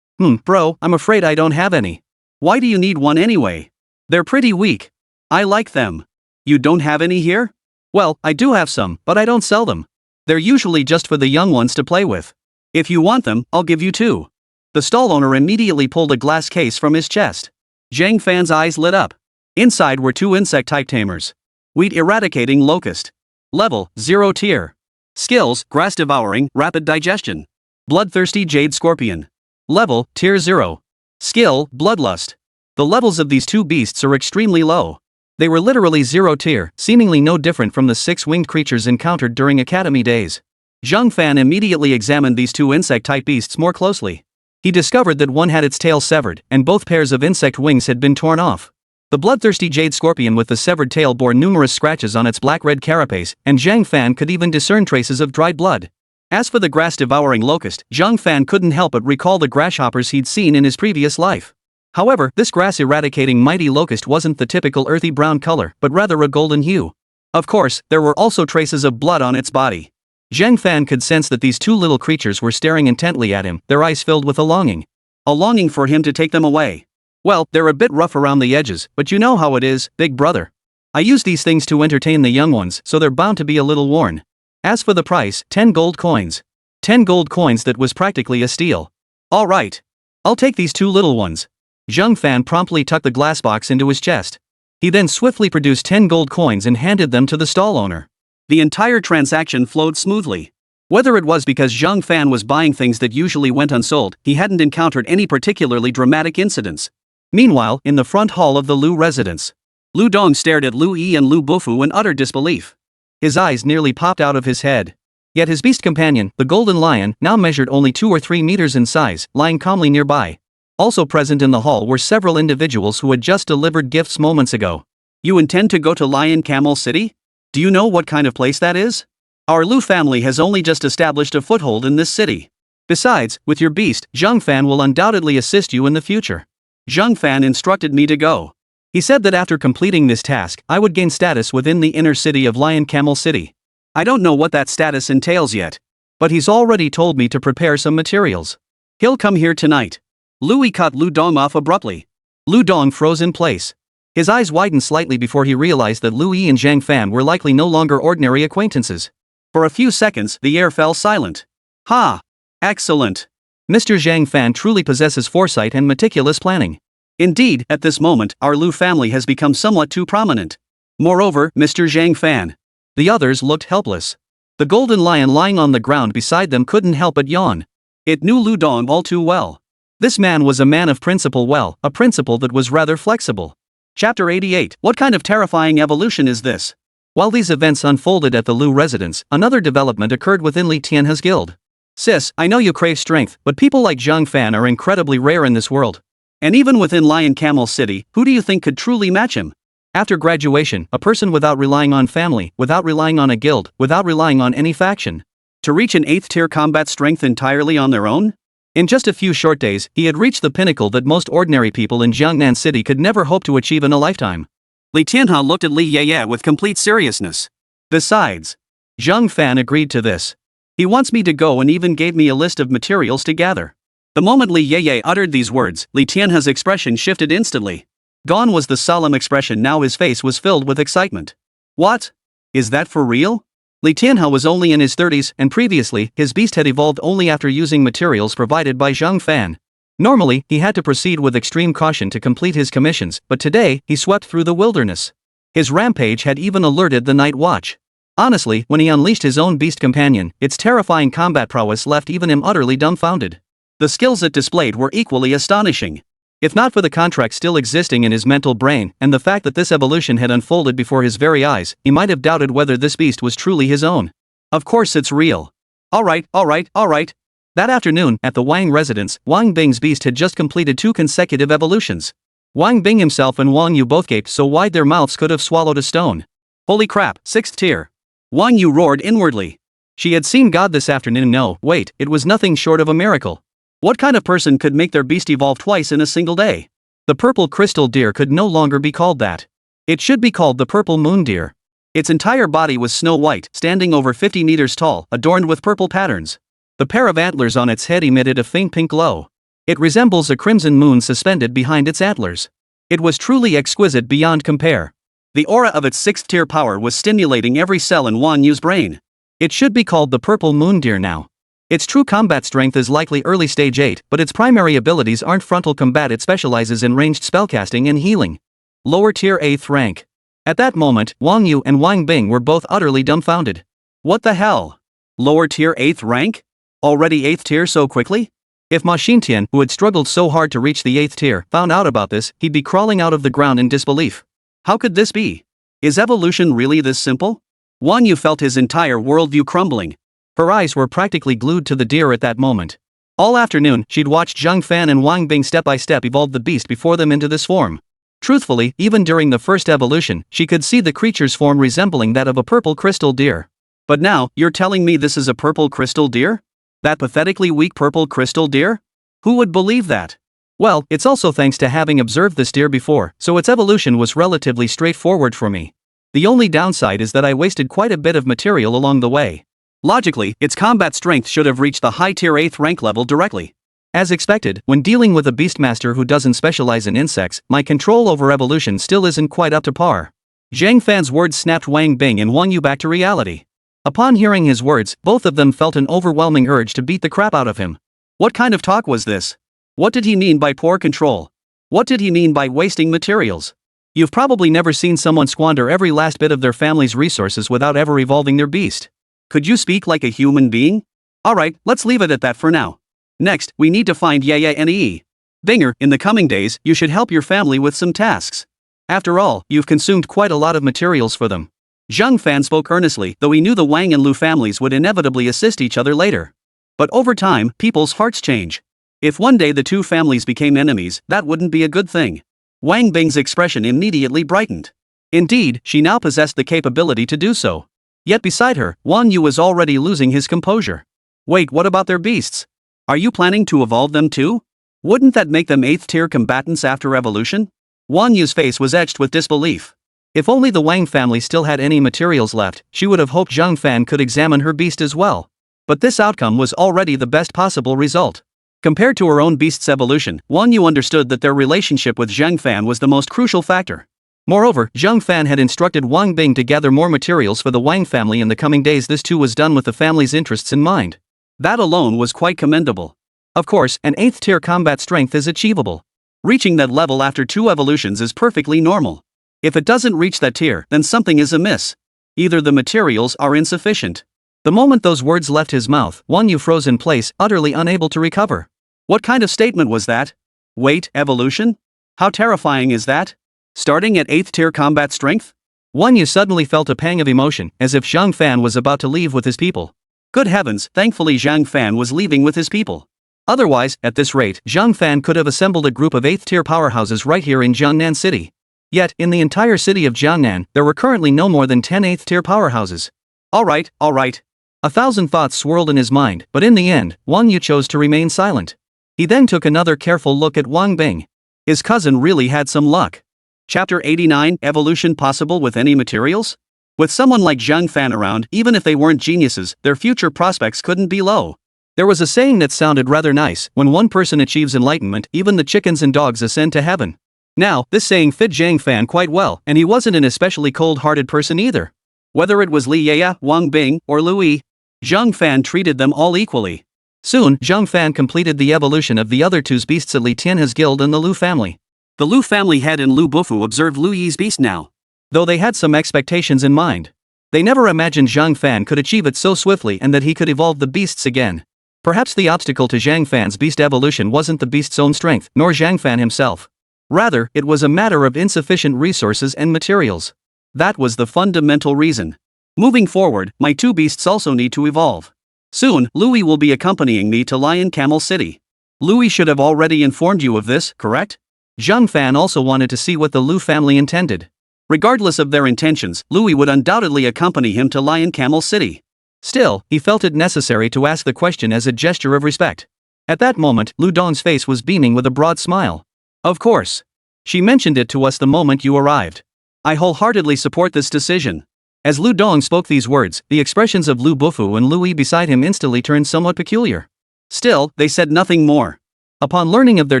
Bro, I'm afraid I don't have any. Why do you need one anyway? They're pretty weak. I like them. You don't have any here? Well, I do have some, but I don't sell them. They're usually just for the young ones to play with. If you want them, I'll give you 2. The stall owner immediately pulled a glass case from his chest. Zhang Fan's eyes lit up. Inside were 2 insect-type tamers. Wheat eradicating locust. Level, 0 tier. Skills, grass devouring, rapid digestion. Bloodthirsty jade scorpion. Level, tier 0. Skill, bloodlust. The levels of these 2 beasts are extremely low. They were literally 0 tier, seemingly no different from the 6-winged creatures encountered during Academy days. Zhang Fan immediately examined these 2 insect-type beasts more closely. He discovered that one had its tail severed, and both pairs of insect wings had been torn off. The bloodthirsty jade scorpion with the severed tail bore numerous scratches on its black-red carapace, and Zhang Fan could even discern traces of dried blood. As for the grass-devouring locust, Zhang Fan couldn't help but recall the grasshoppers he'd seen in his previous life. However, this grass-eradicating mighty locust wasn't the typical earthy brown color, but rather a golden hue. Of course, there were also traces of blood on its body. Zhang Fan could sense that these 2 little creatures were staring intently at him, their eyes filled with a longing. A longing for him to take them away. Well, they're a bit rough around the edges, but you know how it is, big brother. I use these things to entertain the young ones, so they're bound to be a little worn. As for the price, 10 gold coins. 10 gold coins, that was practically a steal. All right. I'll take these 2 little ones. Zhang Fan promptly tucked the glass box into his chest. He then swiftly produced 10 gold coins and handed them to the stall owner. The entire transaction flowed smoothly. Whether it was because Zhang Fan was buying things that usually went unsold, he hadn't encountered any particularly dramatic incidents. Meanwhile, in the front hall of the Lu residence, Lu Dong stared at Lu Yi and Lu Bufu in utter disbelief. His eyes nearly popped out of his head. Yet his beast companion, the golden lion, now measured only 2 or 3 meters in size, lying calmly nearby. Also present in the hall were several individuals who had just delivered gifts moments ago. You intend to go to Lion Camel City? Do you know what kind of place that is? Our Lu family has only just established a foothold in this city. Besides, with your beast, Zhang Fan will undoubtedly assist you in the future. Zhang Fan instructed me to go. He said that after completing this task, I would gain status within the inner city of Lion Camel City. I don't know what that status entails yet. But he's already told me to prepare some materials. He'll come here tonight. Lu Yi cut Lu Dong off abruptly. Lu Dong froze in place. His eyes widened slightly before he realized that Lu Yi and Zhang Fan were likely no longer ordinary acquaintances. For a few seconds, the air fell silent. Ha! Excellent. Mr. Zhang Fan truly possesses foresight and meticulous planning. Indeed, at this moment, our Lu family has become somewhat too prominent. Moreover, Mr. Zhang Fan. The others looked helpless. The golden lion lying on the ground beside them couldn't help but yawn. It knew Lu Dong all too well. This man was a man of principle, well, a principle that was rather flexible. Chapter 88. What kind of terrifying evolution is this? While these events unfolded at the Lu residence, another development occurred within Li Tianhe's guild. Sis, I know you crave strength, but people like Zhang Fan are incredibly rare in this world. And even within Lion Camel City, who do you think could truly match him? After graduation, a person without relying on family, without relying on a guild, without relying on any faction. To reach an 8th tier combat strength entirely on their own? In just a few short days, he had reached the pinnacle that most ordinary people in Jiangnan City could never hope to achieve in a lifetime. Li Tianhe looked at Li Yeye with complete seriousness. Besides, Zhang Fan agreed to this. He wants me to go and even gave me a list of materials to gather. The moment Li Yeye uttered these words, Li Tianhe's expression shifted instantly. Gone was the solemn expression, now his face was filled with excitement. What? Is that for real? Li Tianhe was only in his 30s, and previously, his beast had evolved only after using materials provided by Zhang Fan. Normally, he had to proceed with extreme caution to complete his commissions, but today, he swept through the wilderness. His rampage had even alerted the night watch. Honestly, when he unleashed his own beast companion, its terrifying combat prowess left even him utterly dumbfounded. The skills it displayed were equally astonishing. If not for the contract still existing in his mental brain, and the fact that this evolution had unfolded before his very eyes, he might have doubted whether this beast was truly his own. Of course it's real. Alright. That afternoon, at the Wang residence, Wang Bing's beast had just completed 2 consecutive evolutions. Wang Bing himself and Wang Yu both gaped so wide their mouths could have swallowed a stone. Holy crap, 6th tier. Wang Yu roared inwardly. She had seen God this afternoon. No, wait, it was nothing short of a miracle. What kind of person could make their beast evolve twice in a single day? The purple crystal deer could no longer be called that. It should be called the purple moon deer. Its entire body was snow white, standing over 50 meters tall, adorned with purple patterns. The pair of antlers on its head emitted a faint pink glow. It resembles a crimson moon suspended behind its antlers. It was truly exquisite beyond compare. The aura of its 6th tier power was stimulating every cell in Wan Yu's brain. It should be called the purple moon deer now. Its true combat strength is likely early stage 8, but its primary abilities aren't frontal combat. It specializes in ranged spellcasting and healing. Lower tier 8th rank. At that moment, Wang Yu and Wang Bing were both utterly dumbfounded. What the hell? Lower tier 8th rank? Already 8th tier so quickly? If Ma Xintian, who had struggled so hard to reach the 8th tier, found out about this, he'd be crawling out of the ground in disbelief. How could this be? Is evolution really this simple? Wang Yu felt his entire worldview crumbling. Her eyes were practically glued to the deer at that moment. All afternoon, she'd watched Zhang Fan and Wang Bing step by step evolve the beast before them into this form. Truthfully, even during the first evolution, she could see the creature's form resembling that of a purple crystal deer. But now, you're telling me this is a purple crystal deer? That pathetically weak purple crystal deer? Who would believe that? Well, it's also thanks to having observed this deer before, so its evolution was relatively straightforward for me. The only downside is that I wasted quite a bit of material along the way. Logically, its combat strength should have reached the high tier 8th rank level directly. As expected, when dealing with a beastmaster who doesn't specialize in insects, my control over evolution still isn't quite up to par. Zhang Fan's words snapped Wang Bing and Wang Yu back to reality. Upon hearing his words, both of them felt an overwhelming urge to beat the crap out of him. What kind of talk was this? What did he mean by poor control? What did he mean by wasting materials? You've probably never seen someone squander every last bit of their family's resources without ever evolving their beast. Could you speak like a human being? Alright, let's leave it at that for now. Next, we need to find Yaya and Yi. Binger, in the coming days, you should help your family with some tasks. After all, you've consumed quite a lot of materials for them. Zhang Fan spoke earnestly, though he knew the Wang and Lu families would inevitably assist each other later. But over time, people's hearts change. If one day the two families became enemies, that wouldn't be a good thing. Wang Bing's expression immediately brightened. Indeed, she now possessed the capability to do so. Yet beside her, Wang Yu was already losing his composure. Wait, what about their beasts? Are you planning to evolve them too? Wouldn't that make them 8th tier combatants after evolution? Wang Yu's face was etched with disbelief. If only the Wang family still had any materials left, she would have hoped Zhang Fan could examine her beast as well. But this outcome was already the best possible result. Compared to her own beast's evolution, Wang Yu understood that their relationship with Zhang Fan was the most crucial factor. Moreover, Zhang Fan had instructed Wang Bing to gather more materials for the Wang family in the coming days. This too was done with the family's interests in mind. That alone was quite commendable. Of course, an 8th tier combat strength is achievable. Reaching that level after 2 evolutions is perfectly normal. If it doesn't reach that tier, then something is amiss. Either the materials are insufficient. The moment those words left his mouth, Wang Yu froze in place, utterly unable to recover. What kind of statement was that? Wait, evolution? How terrifying is that? Starting at 8th tier combat strength? Wang Yu suddenly felt a pang of emotion, as if Zhang Fan was about to leave with his people. Good heavens, thankfully Zhang Fan was leaving with his people. Otherwise, at this rate, Zhang Fan could have assembled a group of 8th tier powerhouses right here in Jiangnan City. Yet, in the entire city of Jiangnan, there were currently no more than 10 8th tier powerhouses. Alright. 1,000 thoughts swirled in his mind, but in the end, Wang Yu chose to remain silent. He then took another careful look at Wang Bing. His cousin really had some luck. Chapter 89, Evolution possible with any materials? With someone like Zhang Fan around, even if they weren't geniuses, their future prospects couldn't be low. There was a saying that sounded rather nice: when one person achieves enlightenment, even the chickens and dogs ascend to heaven. Now, this saying fit Zhang Fan quite well, and he wasn't an especially cold-hearted person either. Whether it was Li Yaya, Wang Bing, or Lui, Zhang Fan treated them all equally. Soon, Zhang Fan completed the evolution of the other two's beasts at Li Tianhe's guild and the Lu family. The Lu family head and Lu Bufu observed Lu Yi's beast now. Though they had some expectations in mind. They never imagined Zhang Fan could achieve it so swiftly and that he could evolve the beasts again. Perhaps the obstacle to Zhang Fan's beast evolution wasn't the beast's own strength, nor Zhang Fan himself. Rather, it was a matter of insufficient resources and materials. That was the fundamental reason. Moving forward, my 2 beasts also need to evolve. Soon, Louis will be accompanying me to Lion Camel City. Louis should have already informed you of this, correct? Zhang Fan also wanted to see what the Lu family intended. Regardless of their intentions, Louis would undoubtedly accompany him to Lion Camel City. Still, he felt it necessary to ask the question as a gesture of respect. At that moment, Lu Dong's face was beaming with a broad smile. Of course. She mentioned it to us the moment you arrived. I wholeheartedly support this decision. As Lu Dong spoke these words, the expressions of Lu Bufu and Louis beside him instantly turned somewhat peculiar. Still, they said nothing more. Upon learning of their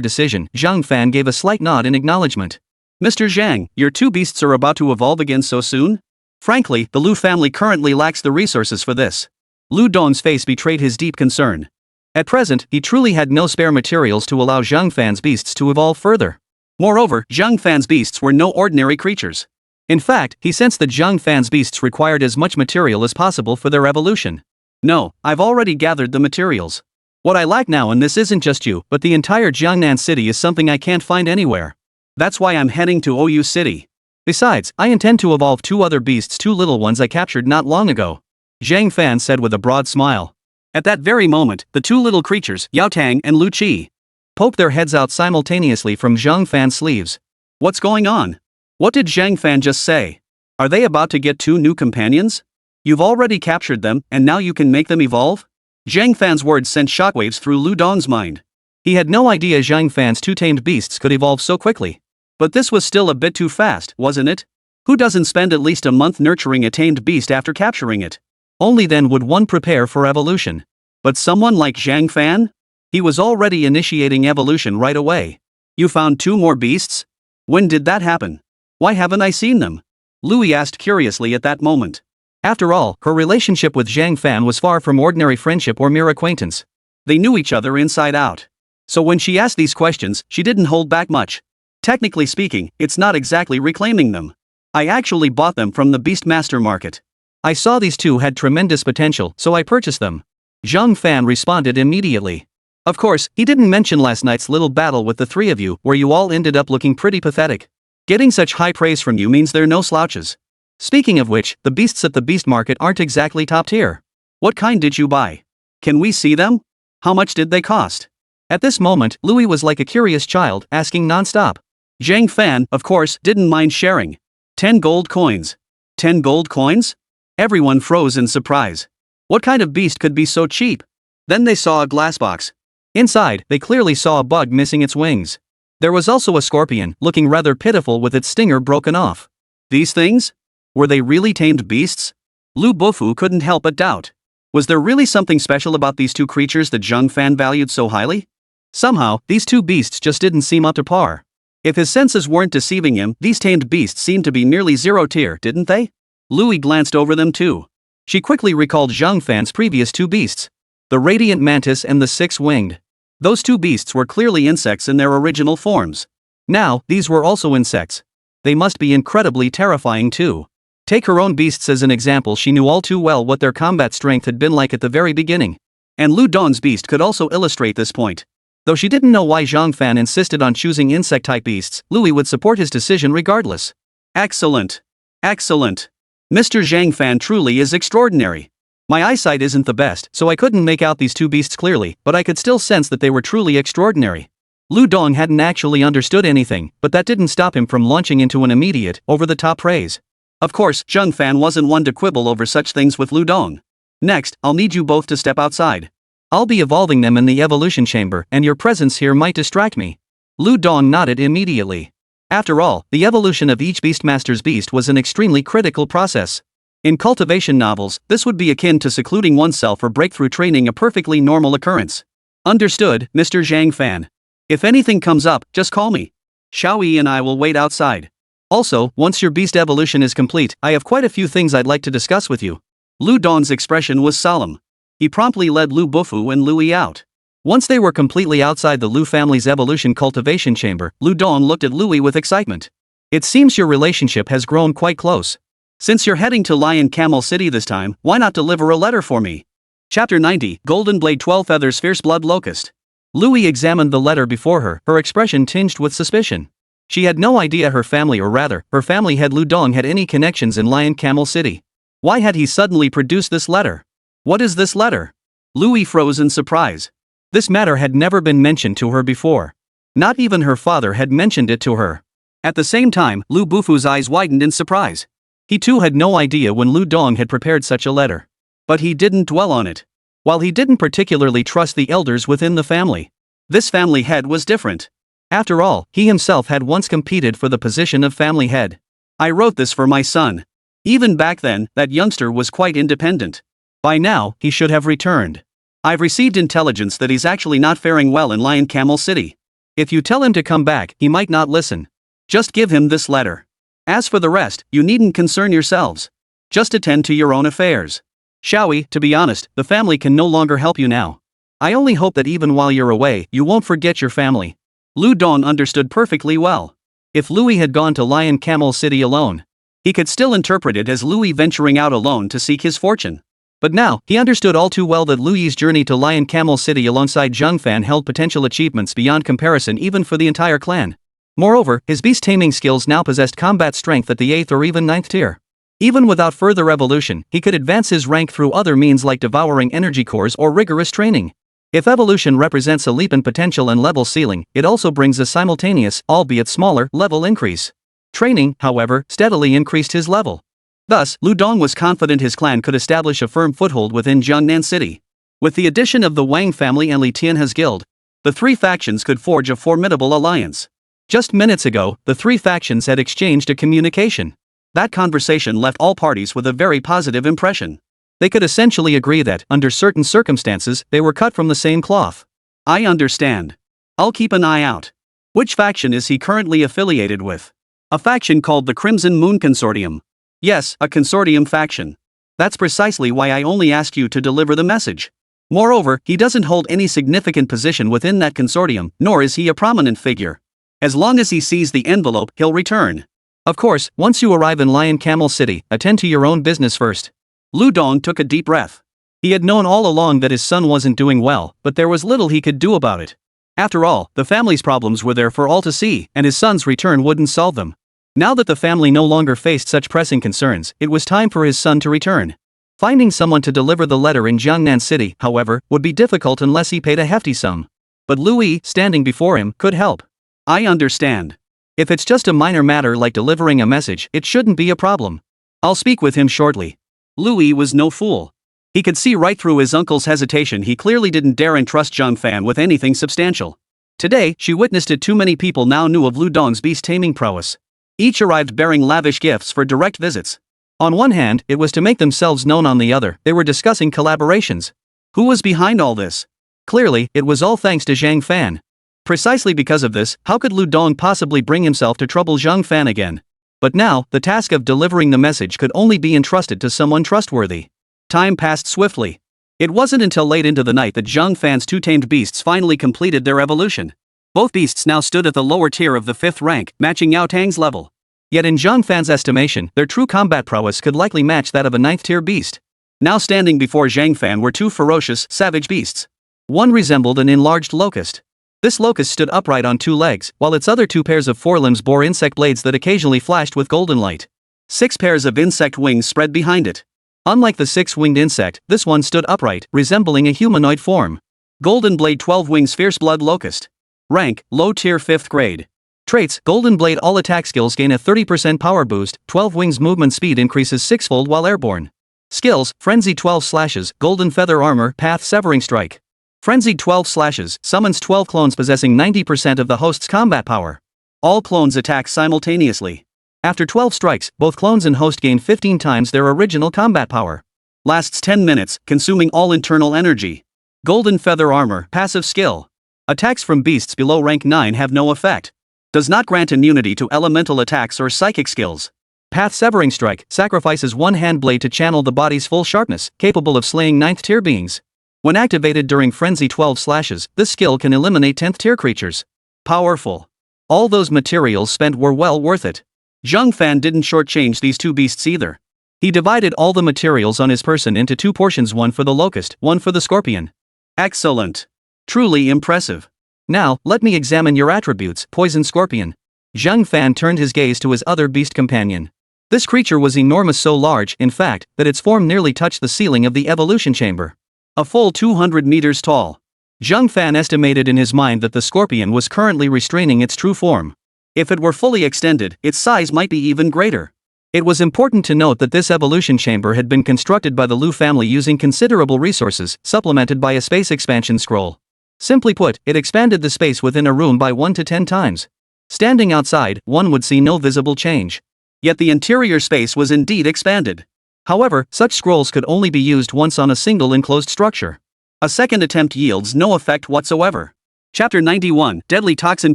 decision, Zhang Fan gave a slight nod in acknowledgement. Mr. Zhang, your two beasts are about to evolve again so soon? Frankly, the Lu family currently lacks the resources for this. Lu Dong's face betrayed his deep concern. At present, he truly had no spare materials to allow Zhang Fan's beasts to evolve further. Moreover, Zhang Fan's beasts were no ordinary creatures. In fact, he sensed that Zhang Fan's beasts required as much material as possible for their evolution. No, I've already gathered the materials. What I lack now, and this isn't just you, but the entire Jiangnan city, is something I can't find anywhere. That's why I'm heading to OU City. Besides, I intend to evolve two other beasts, two little ones I captured not long ago. Zhang Fan said with a broad smile. At that very moment, the two little creatures, Yao Tang and Lu Qi, poked their heads out simultaneously from Zhang Fan's sleeves. What's going on? What did Zhang Fan just say? Are they about to get two new companions? You've already captured them, and now you can make them evolve? Zhang Fan's words sent shockwaves through Lu Dong's mind. He had no idea Zhang Fan's two tamed beasts could evolve so quickly. But this was still a bit too fast, wasn't it? Who doesn't spend at least a month nurturing a tamed beast after capturing it? Only then would one prepare for evolution. But someone like Zhang Fan? He was already initiating evolution right away. You found two more beasts? When did that happen? Why haven't I seen them? Louis asked curiously at that moment. After all, her relationship with Zhang Fan was far from ordinary friendship or mere acquaintance. They knew each other inside out. So when she asked these questions, she didn't hold back much. Technically speaking, it's not exactly reclaiming them. I actually bought them from the Beastmaster market. I saw these two had tremendous potential, so I purchased them. Zhang Fan responded immediately. Of course, he didn't mention last night's little battle with the three of you, where you all ended up looking pretty pathetic. Getting such high praise from you means they're no slouches. Speaking of which, the beasts at the beast market aren't exactly top tier. What kind did you buy? Can we see them? How much did they cost? At this moment, Louis was like a curious child, asking non-stop. Zhang Fan, of course, didn't mind sharing. 10 gold coins. 10 gold coins? Everyone froze in surprise. What kind of beast could be so cheap? Then they saw a glass box. Inside, they clearly saw a bug missing its wings. There was also a scorpion, looking rather pitiful with its stinger broken off. These things? Were they really tamed beasts? Lu Bufu couldn't help but doubt. Was there really something special about these two creatures that Zhang Fan valued so highly? Somehow, these two beasts just didn't seem up to par. If his senses weren't deceiving him, these tamed beasts seemed to be nearly zero tier, didn't they? Louis glanced over them too. She quickly recalled Zhang Fan's previous two beasts. The Radiant Mantis and the Six-Winged. Those two beasts were clearly insects in their original forms. Now, these were also insects. They must be incredibly terrifying too. Take her own beasts as an example. She knew all too well what their combat strength had been like at the very beginning. And Lu Dong's beast could also illustrate this point. Though she didn't know why Zhang Fan insisted on choosing insect-type beasts, Louis would support his decision regardless. Excellent. Excellent. Mr. Zhang Fan truly is extraordinary. My eyesight isn't the best, so I couldn't make out these two beasts clearly, but I could still sense that they were truly extraordinary. Lu Dong hadn't actually understood anything, but that didn't stop him from launching into an immediate, over-the-top praise. Of course, Zhang Fan wasn't one to quibble over such things with Lu Dong. Next, I'll need you both to step outside. I'll be evolving them in the evolution chamber, and your presence here might distract me. Lu Dong nodded immediately. After all, the evolution of each Beastmaster's beast was an extremely critical process. In cultivation novels, this would be akin to secluding oneself for breakthrough training, a perfectly normal occurrence. Understood, Mr. Zhang Fan. If anything comes up, just call me. Xiaoyi and I will wait outside. Also, once your beast evolution is complete, I have quite a few things I'd like to discuss with you. Lu Dong's expression was solemn. He promptly led Lu Bufu and Louis out. Once they were completely outside the Lu family's evolution cultivation chamber, Lu Dong looked at Louis with excitement. It seems your relationship has grown quite close. Since you're heading to Lion Camel City this time, why not deliver a letter for me? Chapter 90, Golden Blade 12 Feathers Fierce Blood Locust. Louis examined the letter before her, her expression tinged with suspicion. She had no idea her family, or rather, her family head Lu Dong, had any connections in Lion Camel City. Why had he suddenly produced this letter? What is this letter? Louis froze in surprise. This matter had never been mentioned to her before. Not even her father had mentioned it to her. At the same time, Lu Bufu's eyes widened in surprise. He too had no idea when Lu Dong had prepared such a letter. But he didn't dwell on it. While he didn't particularly trust the elders within the family, this family head was different. After all, he himself had once competed for the position of family head. I wrote this for my son. Even back then, that youngster was quite independent. By now, he should have returned. I've received intelligence that he's actually not faring well in Lion Camel City. If you tell him to come back, he might not listen. Just give him this letter. As for the rest, you needn't concern yourselves. Just attend to your own affairs. Shall we? To be honest, the family can no longer help you now. I only hope that even while you're away, you won't forget your family. Lu Dong understood perfectly well. If Louis had gone to Lion Camel City alone, he could still interpret it as Louis venturing out alone to seek his fortune. But now, he understood all too well that Louis's journey to Lion Camel City alongside Zhang Fan held potential achievements beyond comparison even for the entire clan. Moreover, his beast taming skills now possessed combat strength at the 8th or even 9th tier. Even without further evolution, he could advance his rank through other means like devouring energy cores or rigorous training. If evolution represents a leap in potential and level ceiling, it also brings a simultaneous, albeit smaller, level increase. Training, however, steadily increased his level. Thus, Lu Dong was confident his clan could establish a firm foothold within Jiangnan City. With the addition of the Wang family and Li Tianhe's guild, the three factions could forge a formidable alliance. Just minutes ago, the three factions had exchanged a communication. That conversation left all parties with a very positive impression. They could essentially agree that, under certain circumstances, they were cut from the same cloth. I understand. I'll keep an eye out. Which faction is he currently affiliated with? A faction called the Crimson Moon Consortium. Yes, a consortium faction. That's precisely why I only asked you to deliver the message. Moreover, he doesn't hold any significant position within that consortium, nor is he a prominent figure. As long as he sees the envelope, he'll return. Of course, once you arrive in Lion Camel City, attend to your own business first. Lu Dong took a deep breath. He had known all along that his son wasn't doing well, but there was little he could do about it. After all, the family's problems were there for all to see, and his son's return wouldn't solve them. Now that the family no longer faced such pressing concerns, it was time for his son to return. Finding someone to deliver the letter in Jiangnan City, however, would be difficult unless he paid a hefty sum. But Louis, standing before him, could help. I understand. If it's just a minor matter like delivering a message, it shouldn't be a problem. I'll speak with him shortly. Louis was no fool. He could see right through his uncle's hesitation. He clearly didn't dare entrust Zhang Fan with anything substantial. Today, she witnessed it. Too many people now knew of Lu Dong's beast taming prowess. Each arrived bearing lavish gifts for direct visits. On one hand, it was to make themselves known. On the other, they were discussing collaborations. Who was behind all this? Clearly, it was all thanks to Zhang Fan. Precisely because of this, how could Lu Dong possibly bring himself to trouble Zhang Fan again? But now, the task of delivering the message could only be entrusted to someone trustworthy. Time passed swiftly. It wasn't until late into the night that Zhang Fan's two tamed beasts finally completed their evolution. Both beasts now stood at the lower tier of the 5th rank, matching Yao Tang's level. Yet in Zhang Fan's estimation, their true combat prowess could likely match that of a 9th tier beast. Now standing before Zhang Fan were two ferocious, savage beasts. One resembled an enlarged locust. This locust stood upright on two legs, while its other two pairs of forelimbs bore insect blades that occasionally flashed with golden light. 6 pairs of insect wings spread behind it. Unlike the 6-winged insect, this one stood upright, resembling a humanoid form. Golden Blade 12 Wings Fierce Blood Locust. Rank, Low Tier 5th Grade. Traits, Golden Blade all attack skills gain a 30% power boost, 12 Wings movement speed increases 6-fold while airborne. Skills, Frenzy 12 Slashes, Golden Feather Armor, Path Severing Strike. Frenzied 12 Slashes, summons 12 clones possessing 90% of the host's combat power. All clones attack simultaneously. After 12 strikes, both clones and host gain 15 times their original combat power. Lasts 10 minutes, consuming all internal energy. Golden Feather Armor, passive skill. Attacks from beasts below rank 9 have no effect. Does not grant immunity to elemental attacks or psychic skills. Path Severing Strike, sacrifices one hand blade to channel the body's full sharpness, capable of slaying 9th tier beings. When activated during Frenzy 12 Slashes, this skill can eliminate 10th tier creatures. Powerful. All those materials spent were well worth it. Zhang Fan didn't shortchange these two beasts either. He divided all the materials on his person into 2 portions, one for the locust, one for the scorpion. Excellent. Truly impressive. Now, let me examine your attributes, Poison Scorpion. Zhang Fan turned his gaze to his other beast companion. This creature was enormous, so large, in fact, that its form nearly touched the ceiling of the evolution chamber. A full 200 meters tall. Zhang Fan estimated in his mind that the scorpion was currently restraining its true form. If it were fully extended, its size might be even greater. It was important to note that this evolution chamber had been constructed by the Lu family using considerable resources, supplemented by a space expansion scroll. Simply put, it expanded the space within a room by 1 to 10 times. Standing outside, one would see no visible change. Yet the interior space was indeed expanded. However, such scrolls could only be used once on a single enclosed structure. A second attempt yields no effect whatsoever. Chapter 91, Deadly Toxin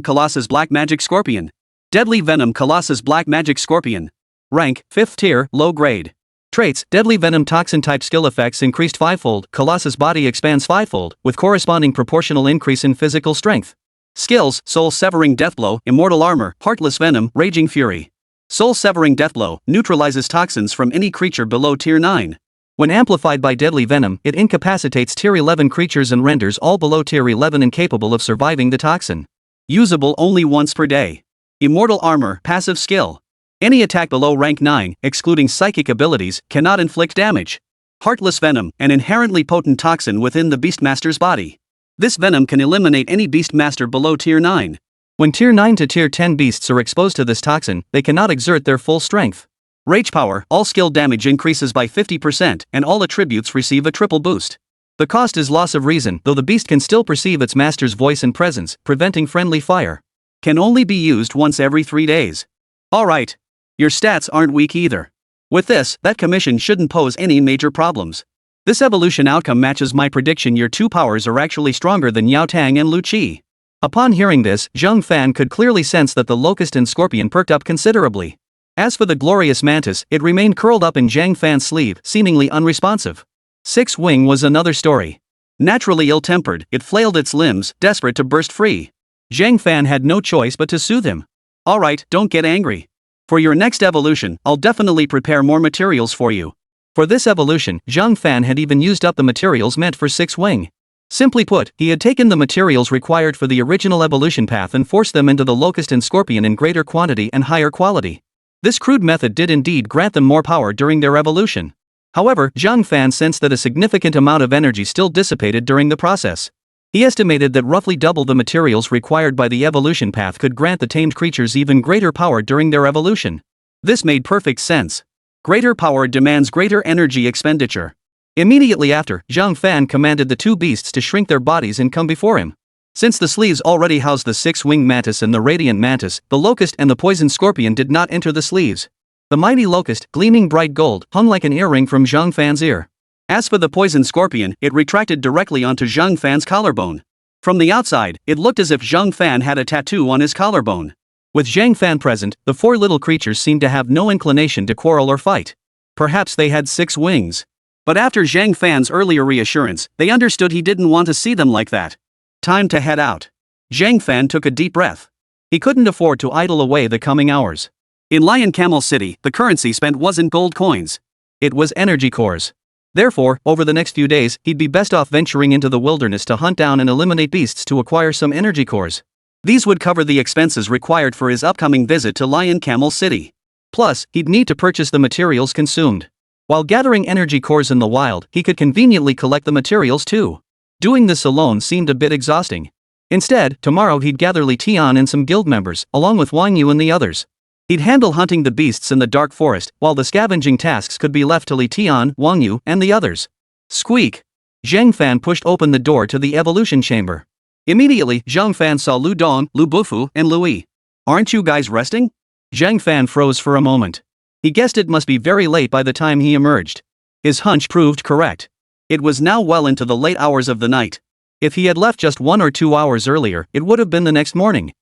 Colossus Black Magic Scorpion. Deadly Venom Colossus Black Magic Scorpion. Rank, 5th tier, low grade. Traits, Deadly Venom Toxin Type Skill Effects increased 5-fold, Colossus Body expands 5-fold, with corresponding proportional increase in physical strength. Skills, Soul Severing Deathblow, Immortal Armor, Heartless Venom, Raging Fury. Soul Severing Deathblow neutralizes toxins from any creature below tier 9. When amplified by Deadly Venom, it incapacitates tier 11 creatures and renders all below tier 11 incapable of surviving the toxin. Usable only once per day. Immortal Armor, Passive Skill. Any attack below rank 9, excluding psychic abilities, cannot inflict damage. Heartless Venom, an inherently potent toxin within the Beastmaster's body. This venom can eliminate any Beastmaster below tier 9. When tier 9 to tier 10 beasts are exposed to this toxin, they cannot exert their full strength. Rage Power, all skill damage increases by 50%, and all attributes receive a triple boost. The cost is loss of reason, though the beast can still perceive its master's voice and presence, preventing friendly fire. Can only be used once every 3 days. Alright. Your stats aren't weak either. With this, that commission shouldn't pose any major problems. This evolution outcome matches my prediction. Your 2 powers are actually stronger than Yao Tang and Lu Qi. Upon hearing this, Zheng Fan could clearly sense that the Locust and Scorpion perked up considerably. As for the glorious mantis, it remained curled up in Zhang Fan's sleeve, seemingly unresponsive. Six Wing was another story. Naturally ill-tempered, it flailed its limbs, desperate to burst free. Zhang Fan had no choice but to soothe him. Alright, don't get angry. For your next evolution, I'll definitely prepare more materials for you. For this evolution, Zhang Fan had even used up the materials meant for Six Wing. Simply put, he had taken the materials required for the original evolution path and forced them into the Locust and Scorpion in greater quantity and higher quality. This crude method did indeed grant them more power during their evolution. However, Zhang Fan sensed that a significant amount of energy still dissipated during the process. He estimated that roughly double the materials required by the evolution path could grant the tamed creatures even greater power during their evolution. This made perfect sense. Greater power demands greater energy expenditure. Immediately after, Zhang Fan commanded the 2 beasts to shrink their bodies and come before him. Since the sleeves already housed the Six-Winged Mantis and the Radiant Mantis, the Locust and the Poison Scorpion did not enter the sleeves. The mighty Locust, gleaming bright gold, hung like an earring from Zhang Fan's ear. As for the Poison Scorpion, it retracted directly onto Zhang Fan's collarbone. From the outside, it looked as if Zhang Fan had a tattoo on his collarbone. With Zhang Fan present, the 4 little creatures seemed to have no inclination to quarrel or fight. Perhaps they had 6 wings. But after Zhang Fan's earlier reassurance, they understood he didn't want to see them like that. Time to head out. Zhang Fan took a deep breath. He couldn't afford to idle away the coming hours. In Lion Camel City, the currency spent wasn't gold coins. It was energy cores. Therefore, over the next few days, he'd be best off venturing into the wilderness to hunt down and eliminate beasts to acquire some energy cores. These would cover the expenses required for his upcoming visit to Lion Camel City. Plus, he'd need to purchase the materials consumed. While gathering energy cores in the wild, he could conveniently collect the materials too. Doing this alone seemed a bit exhausting. Instead, tomorrow he'd gather Li Tian and some guild members, along with Wang Yu and the others. He'd handle hunting the beasts in the dark forest, while the scavenging tasks could be left to Li Tian, Wang Yu, and the others. Squeak! Zhang Fan pushed open the door to the evolution chamber. Immediately, Zhang Fan saw Lu Dong, Lu Bufu, and Lu Yi. Aren't you guys resting? Zhang Fan froze for a moment. He guessed it must be very late by the time he emerged. His hunch proved correct. It was now well into the late hours of the night. If he had left just 1 or 2 hours earlier, it would have been the next morning.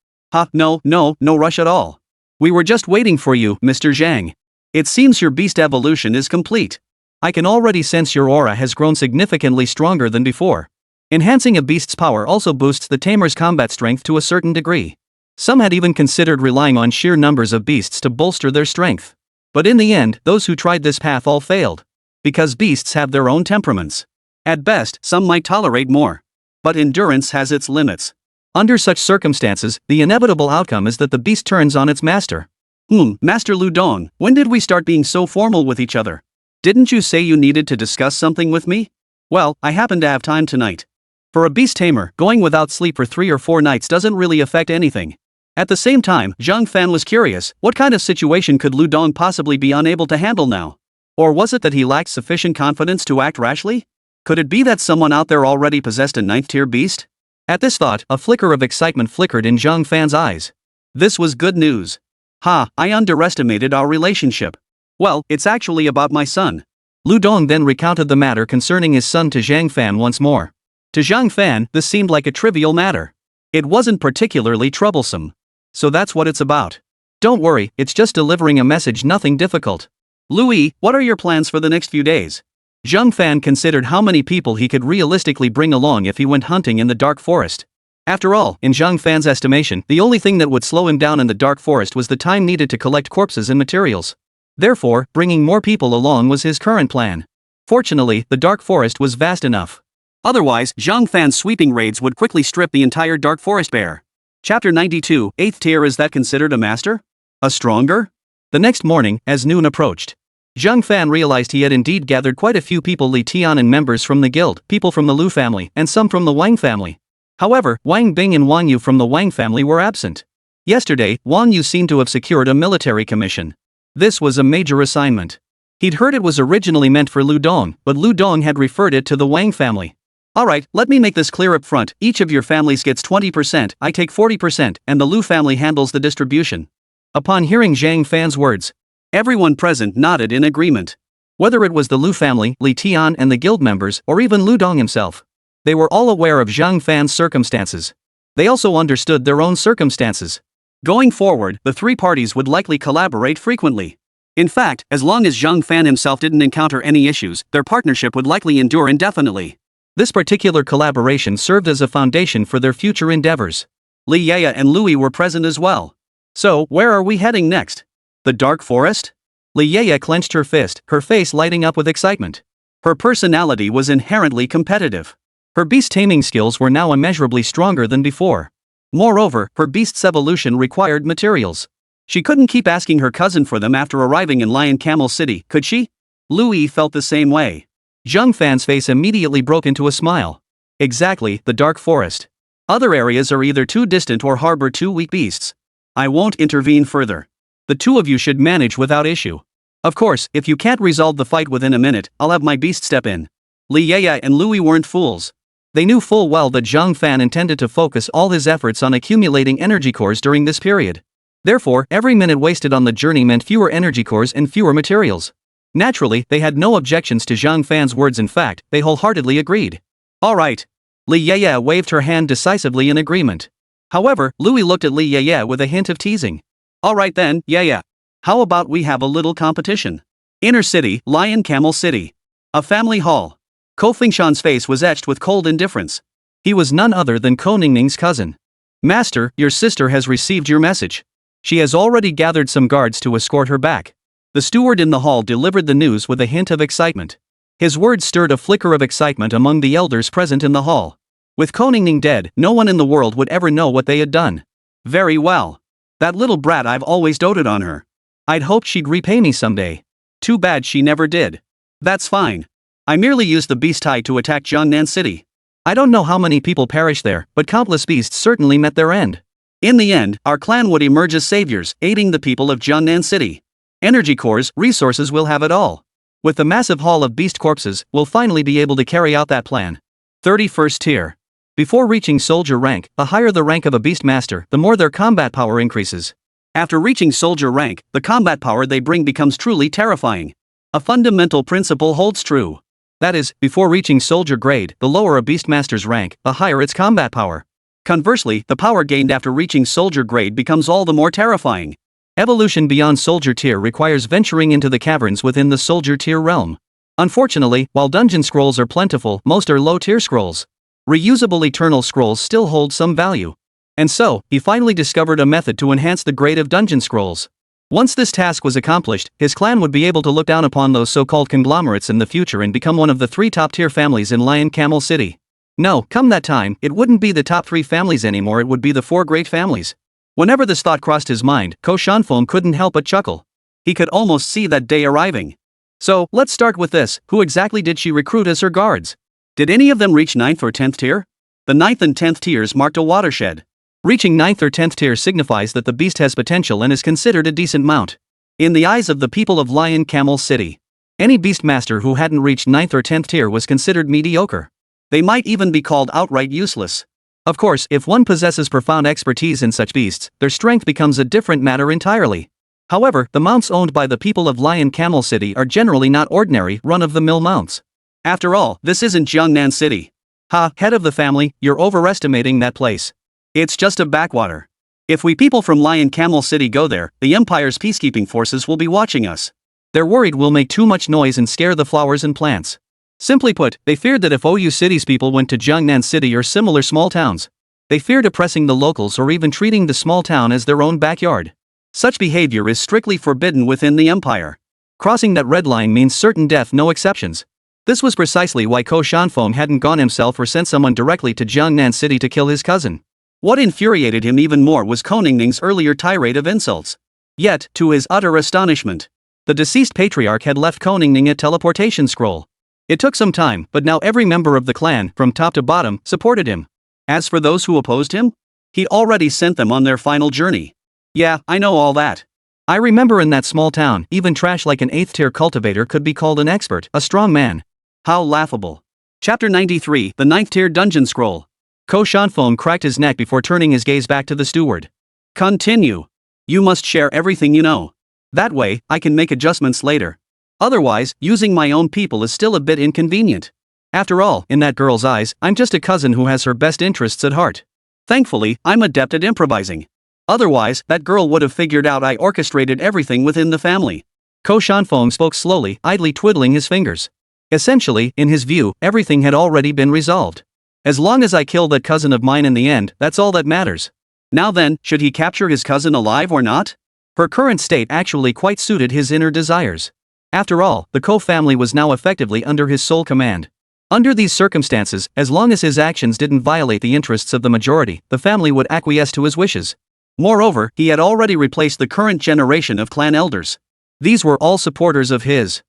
No rush at all. We were just waiting for you, Mr. Zhang. It seems your beast evolution is complete. I can already sense your aura has grown significantly stronger than before. Enhancing a beast's power also boosts the tamer's combat strength to a certain degree. Some had even considered relying on sheer numbers of beasts to bolster their strength. But in the end, those who tried this path all failed. Because beasts have their own temperaments. At best, some might tolerate more. But endurance has its limits. Under such circumstances, the inevitable outcome is that the beast turns on its master. Master Lu Dong, when did we start being so formal with each other? Didn't you say you needed to discuss something with me? Well, I happen to have time tonight. For a beast tamer, going without sleep for 3 or 4 nights doesn't really affect anything. At the same time, Zhang Fan was curious, what kind of situation could Lu Dong possibly be unable to handle now? Or was it that he lacked sufficient confidence to act rashly? Could it be that someone out there already possessed a 9th-tier beast? At this thought, a flicker of excitement flickered in Zhang Fan's eyes. This was good news. I underestimated our relationship. Well, it's actually about my son. Lu Dong then recounted the matter concerning his son to Zhang Fan once more. To Zhang Fan, this seemed like a trivial matter. It wasn't particularly troublesome. So that's what it's about. Don't worry, it's just delivering a message, nothing difficult. Louis, what are your plans for the next few days? Zhang Fan considered how many people he could realistically bring along if he went hunting in the dark forest. After all, in Zhang Fan's estimation, the only thing that would slow him down in the dark forest was the time needed to collect corpses and materials. Therefore, bringing more people along was his current plan. Fortunately, the dark forest was vast enough. Otherwise, Zhang Fan's sweeping raids would quickly strip the entire dark forest bare. Chapter 92, 8th tier. Is that considered a master? A stronger? The next morning, as noon approached, Zhang Fan realized he had indeed gathered quite a few people: Li Tian and members from the guild, people from the Lu family, and some from the Wang family. However, Wang Bing and Wang Yu from the Wang family were absent. Yesterday, Wang Yu seemed to have secured a military commission. This was a major assignment. He'd heard it was originally meant for Lu Dong, but Lu Dong had referred it to the Wang family. Alright, let me make this clear up front. Each of your families gets 20%, I take 40%, and the Lu family handles the distribution. Upon hearing Zhang Fan's words, everyone present nodded in agreement. Whether it was the Lu family, Li Tian and the guild members, or even Lu Dong himself, they were all aware of Zhang Fan's circumstances. They also understood their own circumstances. Going forward, the three parties would likely collaborate frequently. In fact, as long as Zhang Fan himself didn't encounter any issues, their partnership would likely endure indefinitely. This particular collaboration served as a foundation for their future endeavors. Li Yaya and Louis were present as well. So, where are we heading next? The dark forest? Li Yaya clenched her fist, her face lighting up with excitement. Her personality was inherently competitive. Her beast taming skills were now immeasurably stronger than before. Moreover, her beast's evolution required materials. She couldn't keep asking her cousin for them after arriving in Lion Camel City, could she? Louis felt the same way. Zhang Fan's face immediately broke into a smile. Exactly, the dark forest. Other areas are either too distant or harbor too weak beasts. I won't intervene further. The two of you should manage without issue. Of course, if you can't resolve the fight within a minute, I'll have my beast step in. Li Yaya and Louis weren't fools. They knew full well that Zhang Fan intended to focus all his efforts on accumulating energy cores during this period. Therefore, every minute wasted on the journey meant fewer energy cores and fewer materials. Naturally, they had no objections to Zhang Fan's words. In fact, they wholeheartedly agreed. Alright. Li Yaya waved her hand decisively in agreement. However, Louis looked at Li Yaya with a hint of teasing. Alright then, Yaya. How about we have a little competition? Inner City, Lion Camel City. A family hall. Ko Fengshan's face was etched with cold indifference. He was none other than Ko Ningning's cousin. Master, your sister has received your message. She has already gathered some guards to escort her back. The steward in the hall delivered the news with a hint of excitement. His words stirred a flicker of excitement among the elders present in the hall. With Ko Ningning dead, no one in the world would ever know what they had done. Very well. That little brat, I've always doted on her. I'd hoped she'd repay me someday. Too bad she never did. That's fine. I merely used the beast tide to attack Jiangnan City. I don't know how many people perished there, but countless beasts certainly met their end. In the end, our clan would emerge as saviors, aiding the people of Jiangnan City. Energy cores, resources, will have it all. With the massive haul of beast corpses, we'll finally be able to carry out that plan. 31st tier. Before reaching soldier rank, the higher the rank of a beast master, the more their combat power increases. After reaching soldier rank, the combat power they bring becomes truly terrifying. A fundamental principle holds true. That is, before reaching soldier grade, the lower a beastmaster's rank, the higher its combat power. Conversely, the power gained after reaching soldier grade becomes all the more terrifying. Evolution beyond soldier tier requires venturing into the caverns within the soldier tier realm. Unfortunately, while dungeon scrolls are plentiful, most are low-tier scrolls. Reusable eternal scrolls still hold some value. And so, he finally discovered a method to enhance the grade of dungeon scrolls. Once this task was accomplished, his clan would be able to look down upon those so-called conglomerates in the future and become one of the 3 top-tier families in Lion Camel City. No, come that time, it wouldn't be the top 3 families anymore, it would be the 4 great families. Whenever this thought crossed his mind, Ko Shanfeng couldn't help but chuckle. He could almost see that day arriving. So, let's start with this: who exactly did she recruit as her guards? Did any of them reach 9th or 10th tier? The 9th and 10th tiers marked a watershed. Reaching 9th or 10th tier signifies that the beast has potential and is considered a decent mount. In the eyes of the people of Lion Camel City, any beastmaster who hadn't reached 9th or 10th tier was considered mediocre. They might even be called outright useless. Of course, if one possesses profound expertise in such beasts, their strength becomes a different matter entirely. However, the mounts owned by the people of Lion Camel City are generally not ordinary, run-of-the-mill mounts. After all, this isn't Jiangnan City. Ha, head of the family, you're overestimating that place. It's just a backwater. If we people from Lion Camel City go there, the Empire's peacekeeping forces will be watching us. They're worried we'll make too much noise and scare the flowers and plants. Simply put, they feared that if OU City's people went to Jiangnan City or similar small towns, they feared oppressing the locals or even treating the small town as their own backyard. Such behavior is strictly forbidden within the Empire. Crossing that red line means certain death, no exceptions. This was precisely why Ko Shanfeng hadn't gone himself or sent someone directly to Jiangnan City to kill his cousin. What infuriated him even more was Ko Ningning's earlier tirade of insults. Yet, to his utter astonishment, the deceased patriarch had left Ko Ningning a teleportation scroll. It took some time, but now every member of the clan, from top to bottom, supported him. As for those who opposed him, he'd already sent them on their final journey. Yeah, I know all that. I remember in that small town, even trash like an 8th tier cultivator could be called an expert, a strong man. How laughable. Chapter 93, the 9th tier dungeon scroll. Ko Shanfeng cracked his neck before turning his gaze back to the steward. Continue. You must share everything you know. That way, I can make adjustments later. Otherwise, using my own people is still a bit inconvenient. After all, in that girl's eyes, I'm just a cousin who has her best interests at heart. Thankfully, I'm adept at improvising. Otherwise, that girl would have figured out I orchestrated everything within the family. Ko Shanfeng spoke slowly, idly twiddling his fingers. Essentially, in his view, everything had already been resolved. As long as I kill that cousin of mine in the end, that's all that matters. Now then, should he capture his cousin alive or not? Her current state actually quite suited his inner desires. After all, the Ko family was now effectively under his sole command. Under these circumstances, as long as his actions didn't violate the interests of the majority, the family would acquiesce to his wishes. Moreover, he had already replaced the current generation of clan elders. These were all supporters of his.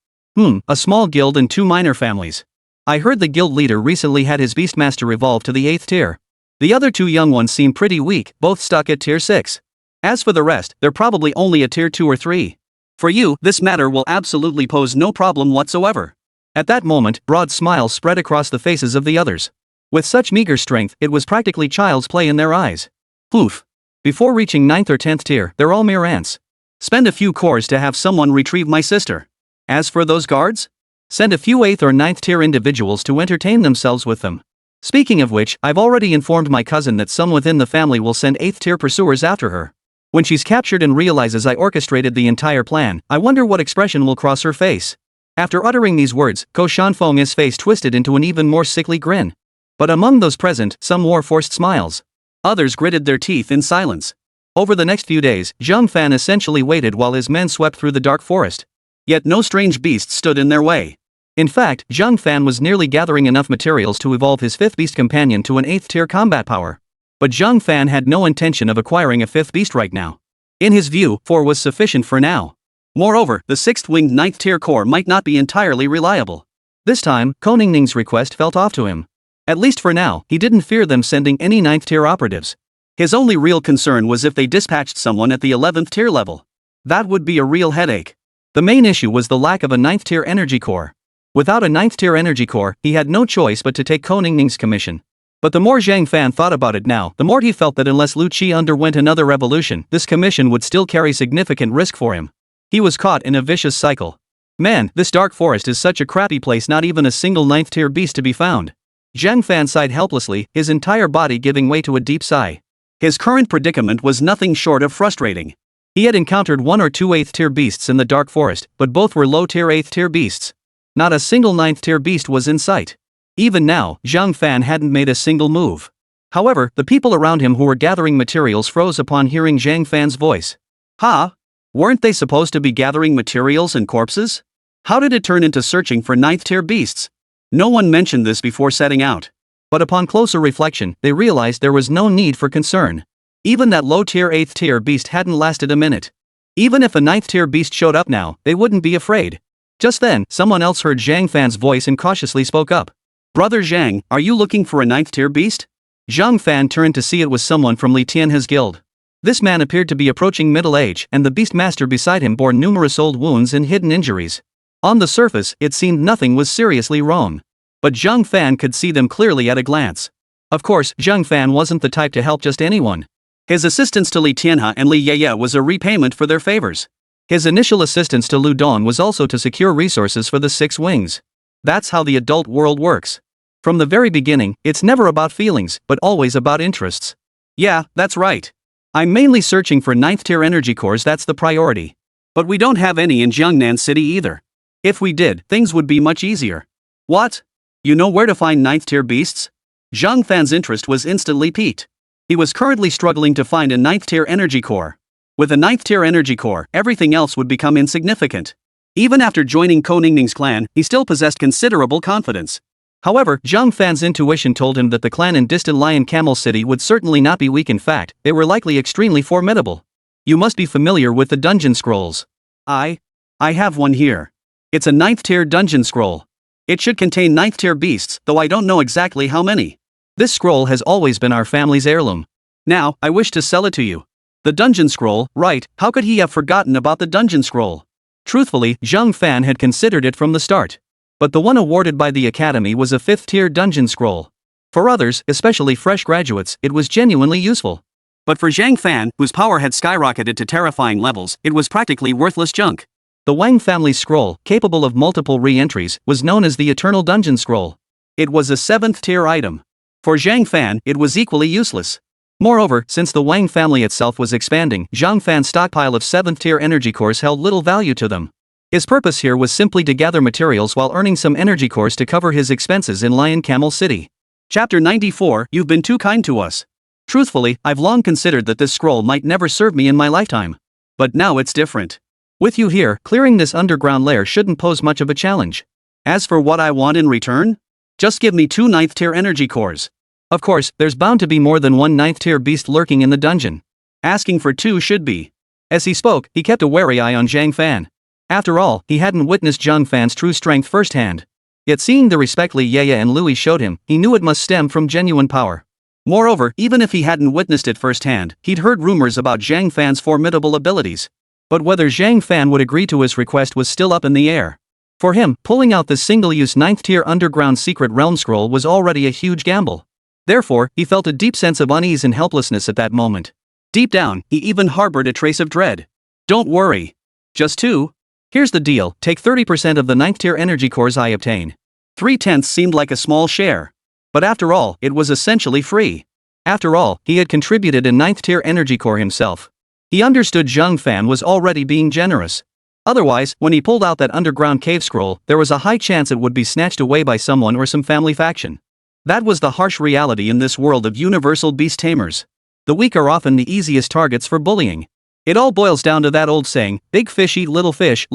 A small guild and 2 minor families. I heard the guild leader recently had his beastmaster evolve to the 8th tier. The other 2 young ones seem pretty weak, both stuck at tier 6. As for the rest, they're probably only a tier 2 or 3. For you, this matter will absolutely pose no problem whatsoever. At that moment, broad smiles spread across the faces of the others. With such meager strength, it was practically child's play in their eyes. Poof. Before reaching 9th or 10th tier, they're all mere ants. Spend a few cores to have someone retrieve my sister. As for those guards? Send a few 8th or 9th tier individuals to entertain themselves with them. Speaking of which, I've already informed my cousin that some within the family will send 8th tier pursuers after her. When she's captured and realizes I orchestrated the entire plan, I wonder what expression will cross her face. After uttering these words, Ko Shanfeng's face twisted into an even more sickly grin. But among those present, some wore forced smiles. Others gritted their teeth in silence. Over the next few days, Zhang Fan essentially waited while his men swept through the dark forest. Yet no strange beasts stood in their way. In fact, Zhang Fan was nearly gathering enough materials to evolve his 5th beast companion to an 8th tier combat power. But Zhang Fan had no intention of acquiring a 5th beast right now. In his view, 4 was sufficient for now. Moreover, the 6th winged 9th tier core might not be entirely reliable. This time, Ko Ningning's request felt off to him. At least for now, he didn't fear them sending any 9th tier operatives. His only real concern was if they dispatched someone at the 11th tier level. That would be a real headache. The main issue was the lack of a 9th tier energy core. Without a 9th tier energy core, he had no choice but to take Ko Ningning's commission. But the more Zhang Fan thought about it now, the more he felt that unless Lu Qi underwent another revolution, this commission would still carry significant risk for him. He was caught in a vicious cycle. Man, this dark forest is such a crappy place, not even a single 9th tier beast to be found. Zhang Fan sighed helplessly, his entire body giving way to a deep sigh. His current predicament was nothing short of frustrating. He had encountered 1 or 2 8th tier beasts in the dark forest, but both were low tier 8th tier beasts. Not a single 9th tier beast was in sight. Even now, Zhang Fan hadn't made a single move. However, the people around him who were gathering materials froze upon hearing Zhang Fan's voice. Huh? Weren't they supposed to be gathering materials and corpses? How did it turn into searching for 9th tier beasts? No one mentioned this before setting out. But upon closer reflection, they realized there was no need for concern. Even that low-tier 8th tier beast hadn't lasted a minute. Even if a 9th tier beast showed up now, they wouldn't be afraid. Just then, someone else heard Zhang Fan's voice and cautiously spoke up. Brother Zhang, are you looking for a 9th tier beast? Zhang Fan turned to see it was someone from Li Tianhe's guild. This man appeared to be approaching middle age, and the beastmaster beside him bore numerous old wounds and hidden injuries. On the surface, it seemed nothing was seriously wrong. But Zhang Fan could see them clearly at a glance. Of course, Zhang Fan wasn't the type to help just anyone. His assistance to Li Tianhe and Li Yeye was a repayment for their favors. His initial assistance to Lu Dong was also to secure resources for the 6 wings. That's how the adult world works. From the very beginning, it's never about feelings, but always about interests. Yeah, that's right. I'm mainly searching for 9th tier energy cores, that's the priority. But we don't have any in Jiangnan City either. If we did, things would be much easier. What? You know where to find 9th tier beasts? Zhang Fan's interest was instantly piqued. He was currently struggling to find a 9th tier energy core. With a 9th tier energy core, everything else would become insignificant. Even after joining Ko Ningning's clan, he still possessed considerable confidence. However, Zhang Fan's intuition told him that the clan in distant Lion Camel City would certainly not be weak. In fact, they were likely extremely formidable. You must be familiar with the dungeon scrolls. I have one here. It's a 9th tier dungeon scroll. It should contain 9th tier beasts, though I don't know exactly how many. This scroll has always been our family's heirloom. Now, I wish to sell it to you. The dungeon scroll, right? How could he have forgotten about the dungeon scroll? Truthfully, Zhang Fan had considered it from the start. But the one awarded by the Academy was a 5th tier dungeon scroll. For others, especially fresh graduates, it was genuinely useful. But for Zhang Fan, whose power had skyrocketed to terrifying levels, it was practically worthless junk. The Wang family's scroll, capable of multiple re-entries, was known as the Eternal Dungeon Scroll. It was a 7th tier item. For Zhang Fan, it was equally useless. Moreover, since the Wang family itself was expanding, Zhang Fan's stockpile of 7th tier energy cores held little value to them. His purpose here was simply to gather materials while earning some energy cores to cover his expenses in Lion Camel City. Chapter 94, You've been too kind to us. Truthfully, I've long considered that this scroll might never serve me in my lifetime. But now it's different. With you here, clearing this underground lair shouldn't pose much of a challenge. As for what I want in return? Just give me 2 9th tier energy cores. Of course, there's bound to be more than one 9th tier beast lurking in the dungeon. Asking for 2 should be. As he spoke, he kept a wary eye on Zhang Fan. After all, he hadn't witnessed Zhang Fan's true strength firsthand. Yet seeing the respect Li Yeye and Louis showed him, he knew it must stem from genuine power. Moreover, even if he hadn't witnessed it firsthand, he'd heard rumors about Zhang Fan's formidable abilities. But whether Zhang Fan would agree to his request was still up in the air. For him, pulling out this single-use 9th tier underground secret realm scroll was already a huge gamble. Therefore, he felt a deep sense of unease and helplessness at that moment. Deep down, he even harbored a trace of dread. Don't worry. Just 2? Here's the deal, take 30% of the 9th tier energy cores I obtain. 3/10 seemed like a small share. But after all, it was essentially free. After all, he had contributed a 9th tier energy core himself. He understood Zhang Fan was already being generous. Otherwise, when he pulled out that underground cave scroll, there was a high chance it would be snatched away by someone or some family faction. That was the harsh reality in this world of universal beast tamers. The weak are often the easiest targets for bullying. It all boils down to that old saying, big fish eat little fish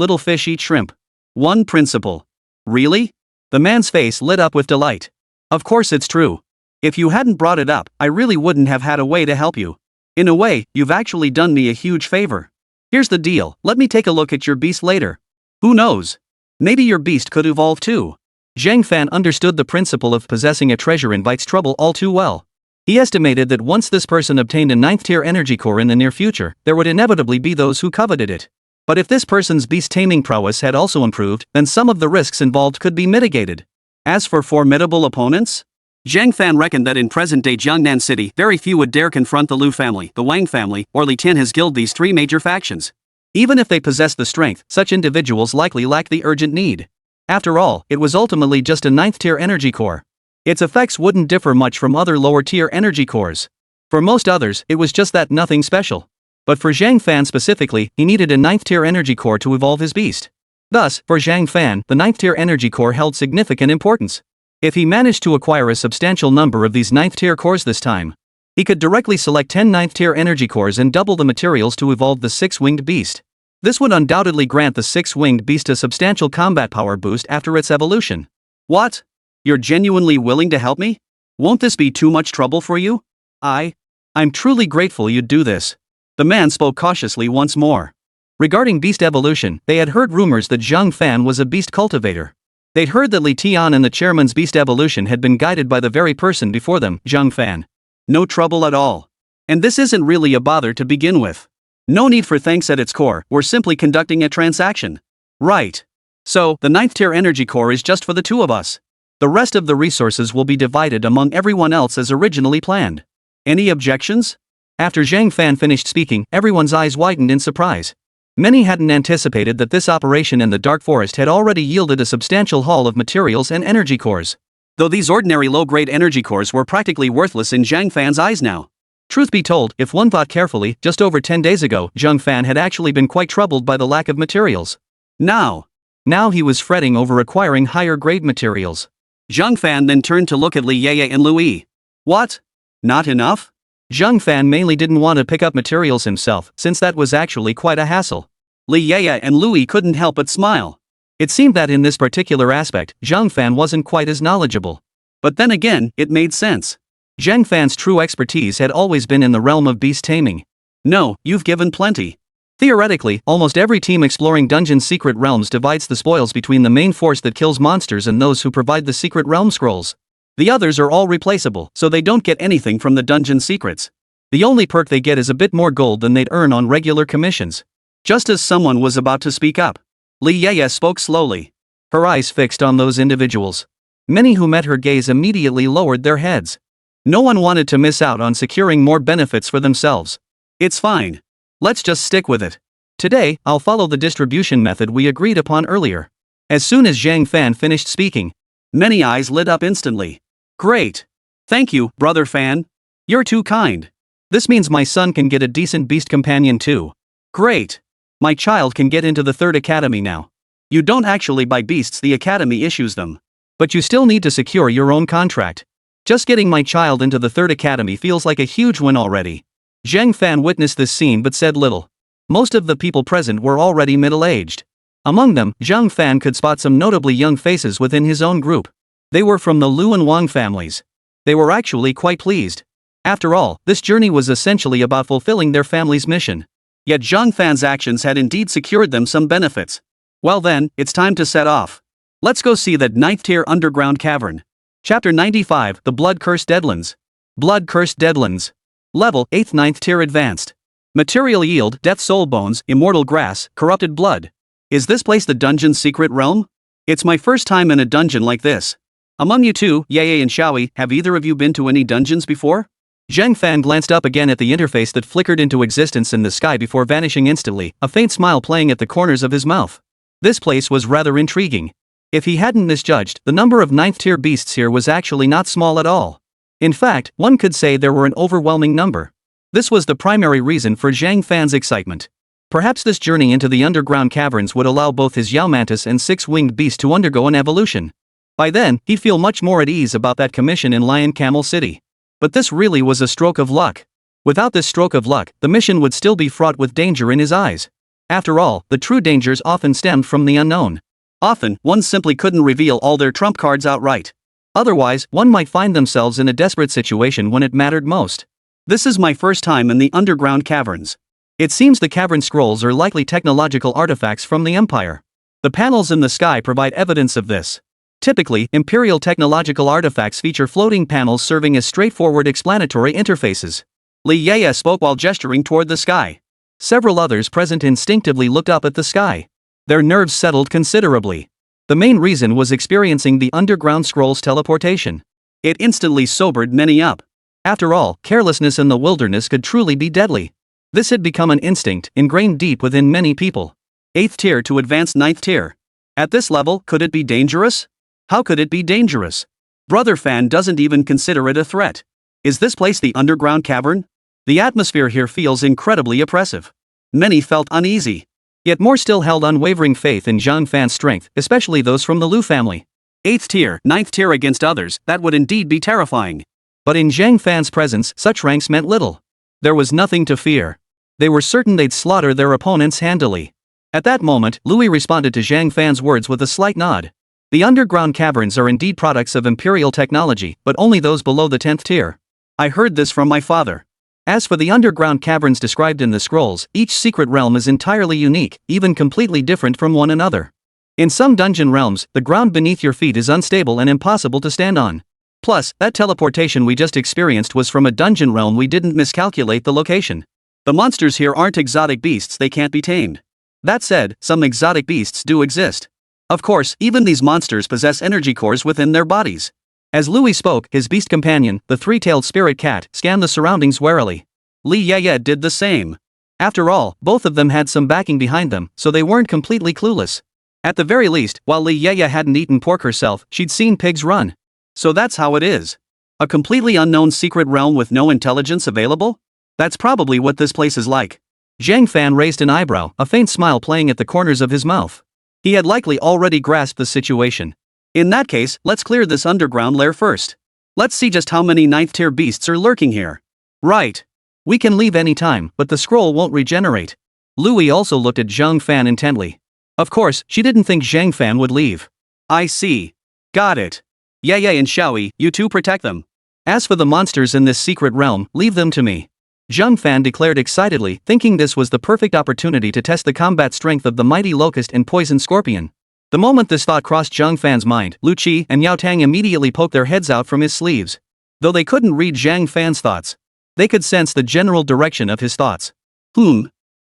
eat shrimp. One principle. Really? The man's face lit up with delight. Of course it's true. If you hadn't brought it up, I really wouldn't have had a way to help you. In a way, you've actually done me a huge favor. Here's the deal, let me take a look at your beast later. Who knows? Maybe your beast could evolve too. Zhang Fan understood the principle of possessing a treasure invites trouble all too well. He estimated that once this person obtained a 9th tier energy core in the near future, there would inevitably be those who coveted it. But if this person's beast taming prowess had also improved, then some of the risks involved could be mitigated. As for formidable opponents? Zhang Fan reckoned that in present-day Jiangnan City, very few would dare confront the Lu family, the Wang family, or Li Tian has guild these 3 major factions. Even if they possessed the strength, such individuals likely lacked the urgent need. After all, it was ultimately just a 9th tier energy core. Its effects wouldn't differ much from other lower tier energy cores. For most others, it was just that, nothing special. But for Zhang Fan specifically, he needed a 9th tier energy core to evolve his beast. Thus, for Zhang Fan, the 9th tier energy core held significant importance. If he managed to acquire a substantial number of these 9th tier cores this time, he could directly select 10 9th tier energy cores and double the materials to evolve the 6-winged beast. This would undoubtedly grant the 6-winged beast a substantial combat power boost after its evolution. What? You're genuinely willing to help me? Won't this be too much trouble for you? I'm truly grateful you'd do this. The man spoke cautiously once more. Regarding beast evolution, they had heard rumors that Zhang Fan was a beast cultivator. They'd heard that Li Tian and the chairman's beast evolution had been guided by the very person before them, Zhang Fan. No trouble at all. And this isn't really a bother to begin with. No need for thanks at its core, we're simply conducting a transaction. Right. So, the 9th tier energy core is just for the 2 of us. The rest of the resources will be divided among everyone else as originally planned. Any objections? After Zhang Fan finished speaking, everyone's eyes widened in surprise. Many hadn't anticipated that this operation in the Dark Forest had already yielded a substantial haul of materials and energy cores. Though these ordinary low-grade energy cores were practically worthless in Zhang Fan's eyes now. Truth be told, if one thought carefully, just over 10 days ago, Zheng Fan had actually been quite troubled by the lack of materials. Now he was fretting over acquiring higher grade materials. Zheng Fan then turned to look at Li Yeye and Louis. What? Not enough? Zheng Fan mainly didn't want to pick up materials himself, since that was actually quite a hassle. Li Yeye and Louis couldn't help but smile. It seemed that in this particular aspect, Zheng Fan wasn't quite as knowledgeable. But then again, it made sense. Zheng Fan's true expertise had always been in the realm of beast taming. No, you've given plenty. Theoretically, almost every team exploring dungeon's secret realms divides the spoils between the main force that kills monsters and those who provide the secret realm scrolls. The others are all replaceable, so they don't get anything from the dungeon secrets. The only perk they get is a bit more gold than they'd earn on regular commissions. Just as someone was about to speak up, Li Yeye spoke slowly. Her eyes fixed on those individuals. Many who met her gaze immediately lowered their heads. No one wanted to miss out on securing more benefits for themselves. It's fine. Let's just stick with it. Today, I'll follow the distribution method we agreed upon earlier. As soon as Zheng Fan finished speaking, many eyes lit up instantly. Great. Thank you, Brother Fan. You're too kind. This means my son can get a decent beast companion too. Great. My child can get into the 3rd academy now. You don't actually buy beasts, the academy issues them. But you still need to secure your own contract. Just getting my child into the 3rd academy feels like a huge win already. Zheng Fan witnessed this scene but said little. Most of the people present were already middle-aged. Among them, Zheng Fan could spot some notably young faces within his own group. They were from the Lu and Wang families. They were actually quite pleased. After all, this journey was essentially about fulfilling their family's mission. Yet Zheng Fan's actions had indeed secured them some benefits. Well then, it's time to set off. Let's go see that 9th tier underground cavern. Chapter 95, The Blood-Cursed Deadlands. Blood-Cursed Deadlands. Level 8th 9th tier advanced. Material yield, death soul bones, immortal grass, corrupted blood. Is this place the dungeon's secret realm? It's my first time in a dungeon like this. Among you two, Yeye and Xiaoyi, have either of you been to any dungeons before? Zheng Fan glanced up again at the interface that flickered into existence in the sky before vanishing instantly, a faint smile playing at the corners of his mouth. This place was rather intriguing. If he hadn't misjudged, the number of 9th tier beasts here was actually not small at all. In fact, one could say there were an overwhelming number. This was the primary reason for Zheng Fan's excitement. Perhaps this journey into the underground caverns would allow both his Yao Mantis and 6-winged beast to undergo an evolution. By then, he'd feel much more at ease about that commission in Lion Camel City. But this really was a stroke of luck. Without this stroke of luck, the mission would still be fraught with danger in his eyes. After all, the true dangers often stemmed from the unknown. Often, one simply couldn't reveal all their trump cards outright. Otherwise, one might find themselves in a desperate situation when it mattered most. This is my first time in the underground caverns. It seems the cavern scrolls are likely technological artifacts from the Empire. The panels in the sky provide evidence of this. Typically, Imperial technological artifacts feature floating panels serving as straightforward explanatory interfaces. Li Yeye spoke while gesturing toward the sky. Several others present instinctively looked up at the sky. Their nerves settled considerably. The main reason was experiencing the underground scroll's teleportation. It instantly sobered many up. After all, carelessness in the wilderness could truly be deadly. This had become an instinct, ingrained deep within many people. 8th tier to advanced 9th tier. At this level, could it be dangerous? How could it be dangerous? Brother Fan doesn't even consider it a threat. Is this place the underground cavern? The atmosphere here feels incredibly oppressive. Many felt uneasy. Yet more still held unwavering faith in Zheng Fan's strength, especially those from the Lu family. 8th tier, 9th tier against others, that would indeed be terrifying. But in Zheng Fan's presence, such ranks meant little. There was nothing to fear. They were certain they'd slaughter their opponents handily. At that moment, Louis responded to Zheng Fan's words with a slight nod. The underground caverns are indeed products of Imperial technology, but only those below the 10th tier. I heard this from my father. As for the underground caverns described in the scrolls, each secret realm is entirely unique, even completely different from one another. In some dungeon realms, the ground beneath your feet is unstable and impossible to stand on. Plus, that teleportation we just experienced was from a dungeon realm. We didn't miscalculate the location. The monsters here aren't exotic beasts, they can't be tamed. That said, some exotic beasts do exist. Of course, even these monsters possess energy cores within their bodies. As Louis spoke, his beast companion, the three-tailed spirit cat, scanned the surroundings warily. Li Yeye did the same. After all, both of them had some backing behind them, so they weren't completely clueless. At the very least, while Li Yeye hadn't eaten pork herself, she'd seen pigs run. So that's how it is. A completely unknown secret realm with no intelligence available? That's probably what this place is like. Zhang Fan raised an eyebrow, a faint smile playing at the corners of his mouth. He had likely already grasped the situation. In that case, let's clear this underground lair first. Let's see just how many 9th tier beasts are lurking here. Right. We can leave any time, but the scroll won't regenerate. Louis also looked at Zhang Fan intently. Of course, she didn't think Zhang Fan would leave. I see. Got it. Yaya and Xiaoyi, you two protect them. As for the monsters in this secret realm, leave them to me. Zhang Fan declared excitedly, thinking this was the perfect opportunity to test the combat strength of the mighty locust and poison scorpion. The moment this thought crossed Zhang Fan's mind, Lu Qi and Yao Tang immediately poked their heads out from his sleeves. Though they couldn't read Zhang Fan's thoughts, they could sense the general direction of his thoughts.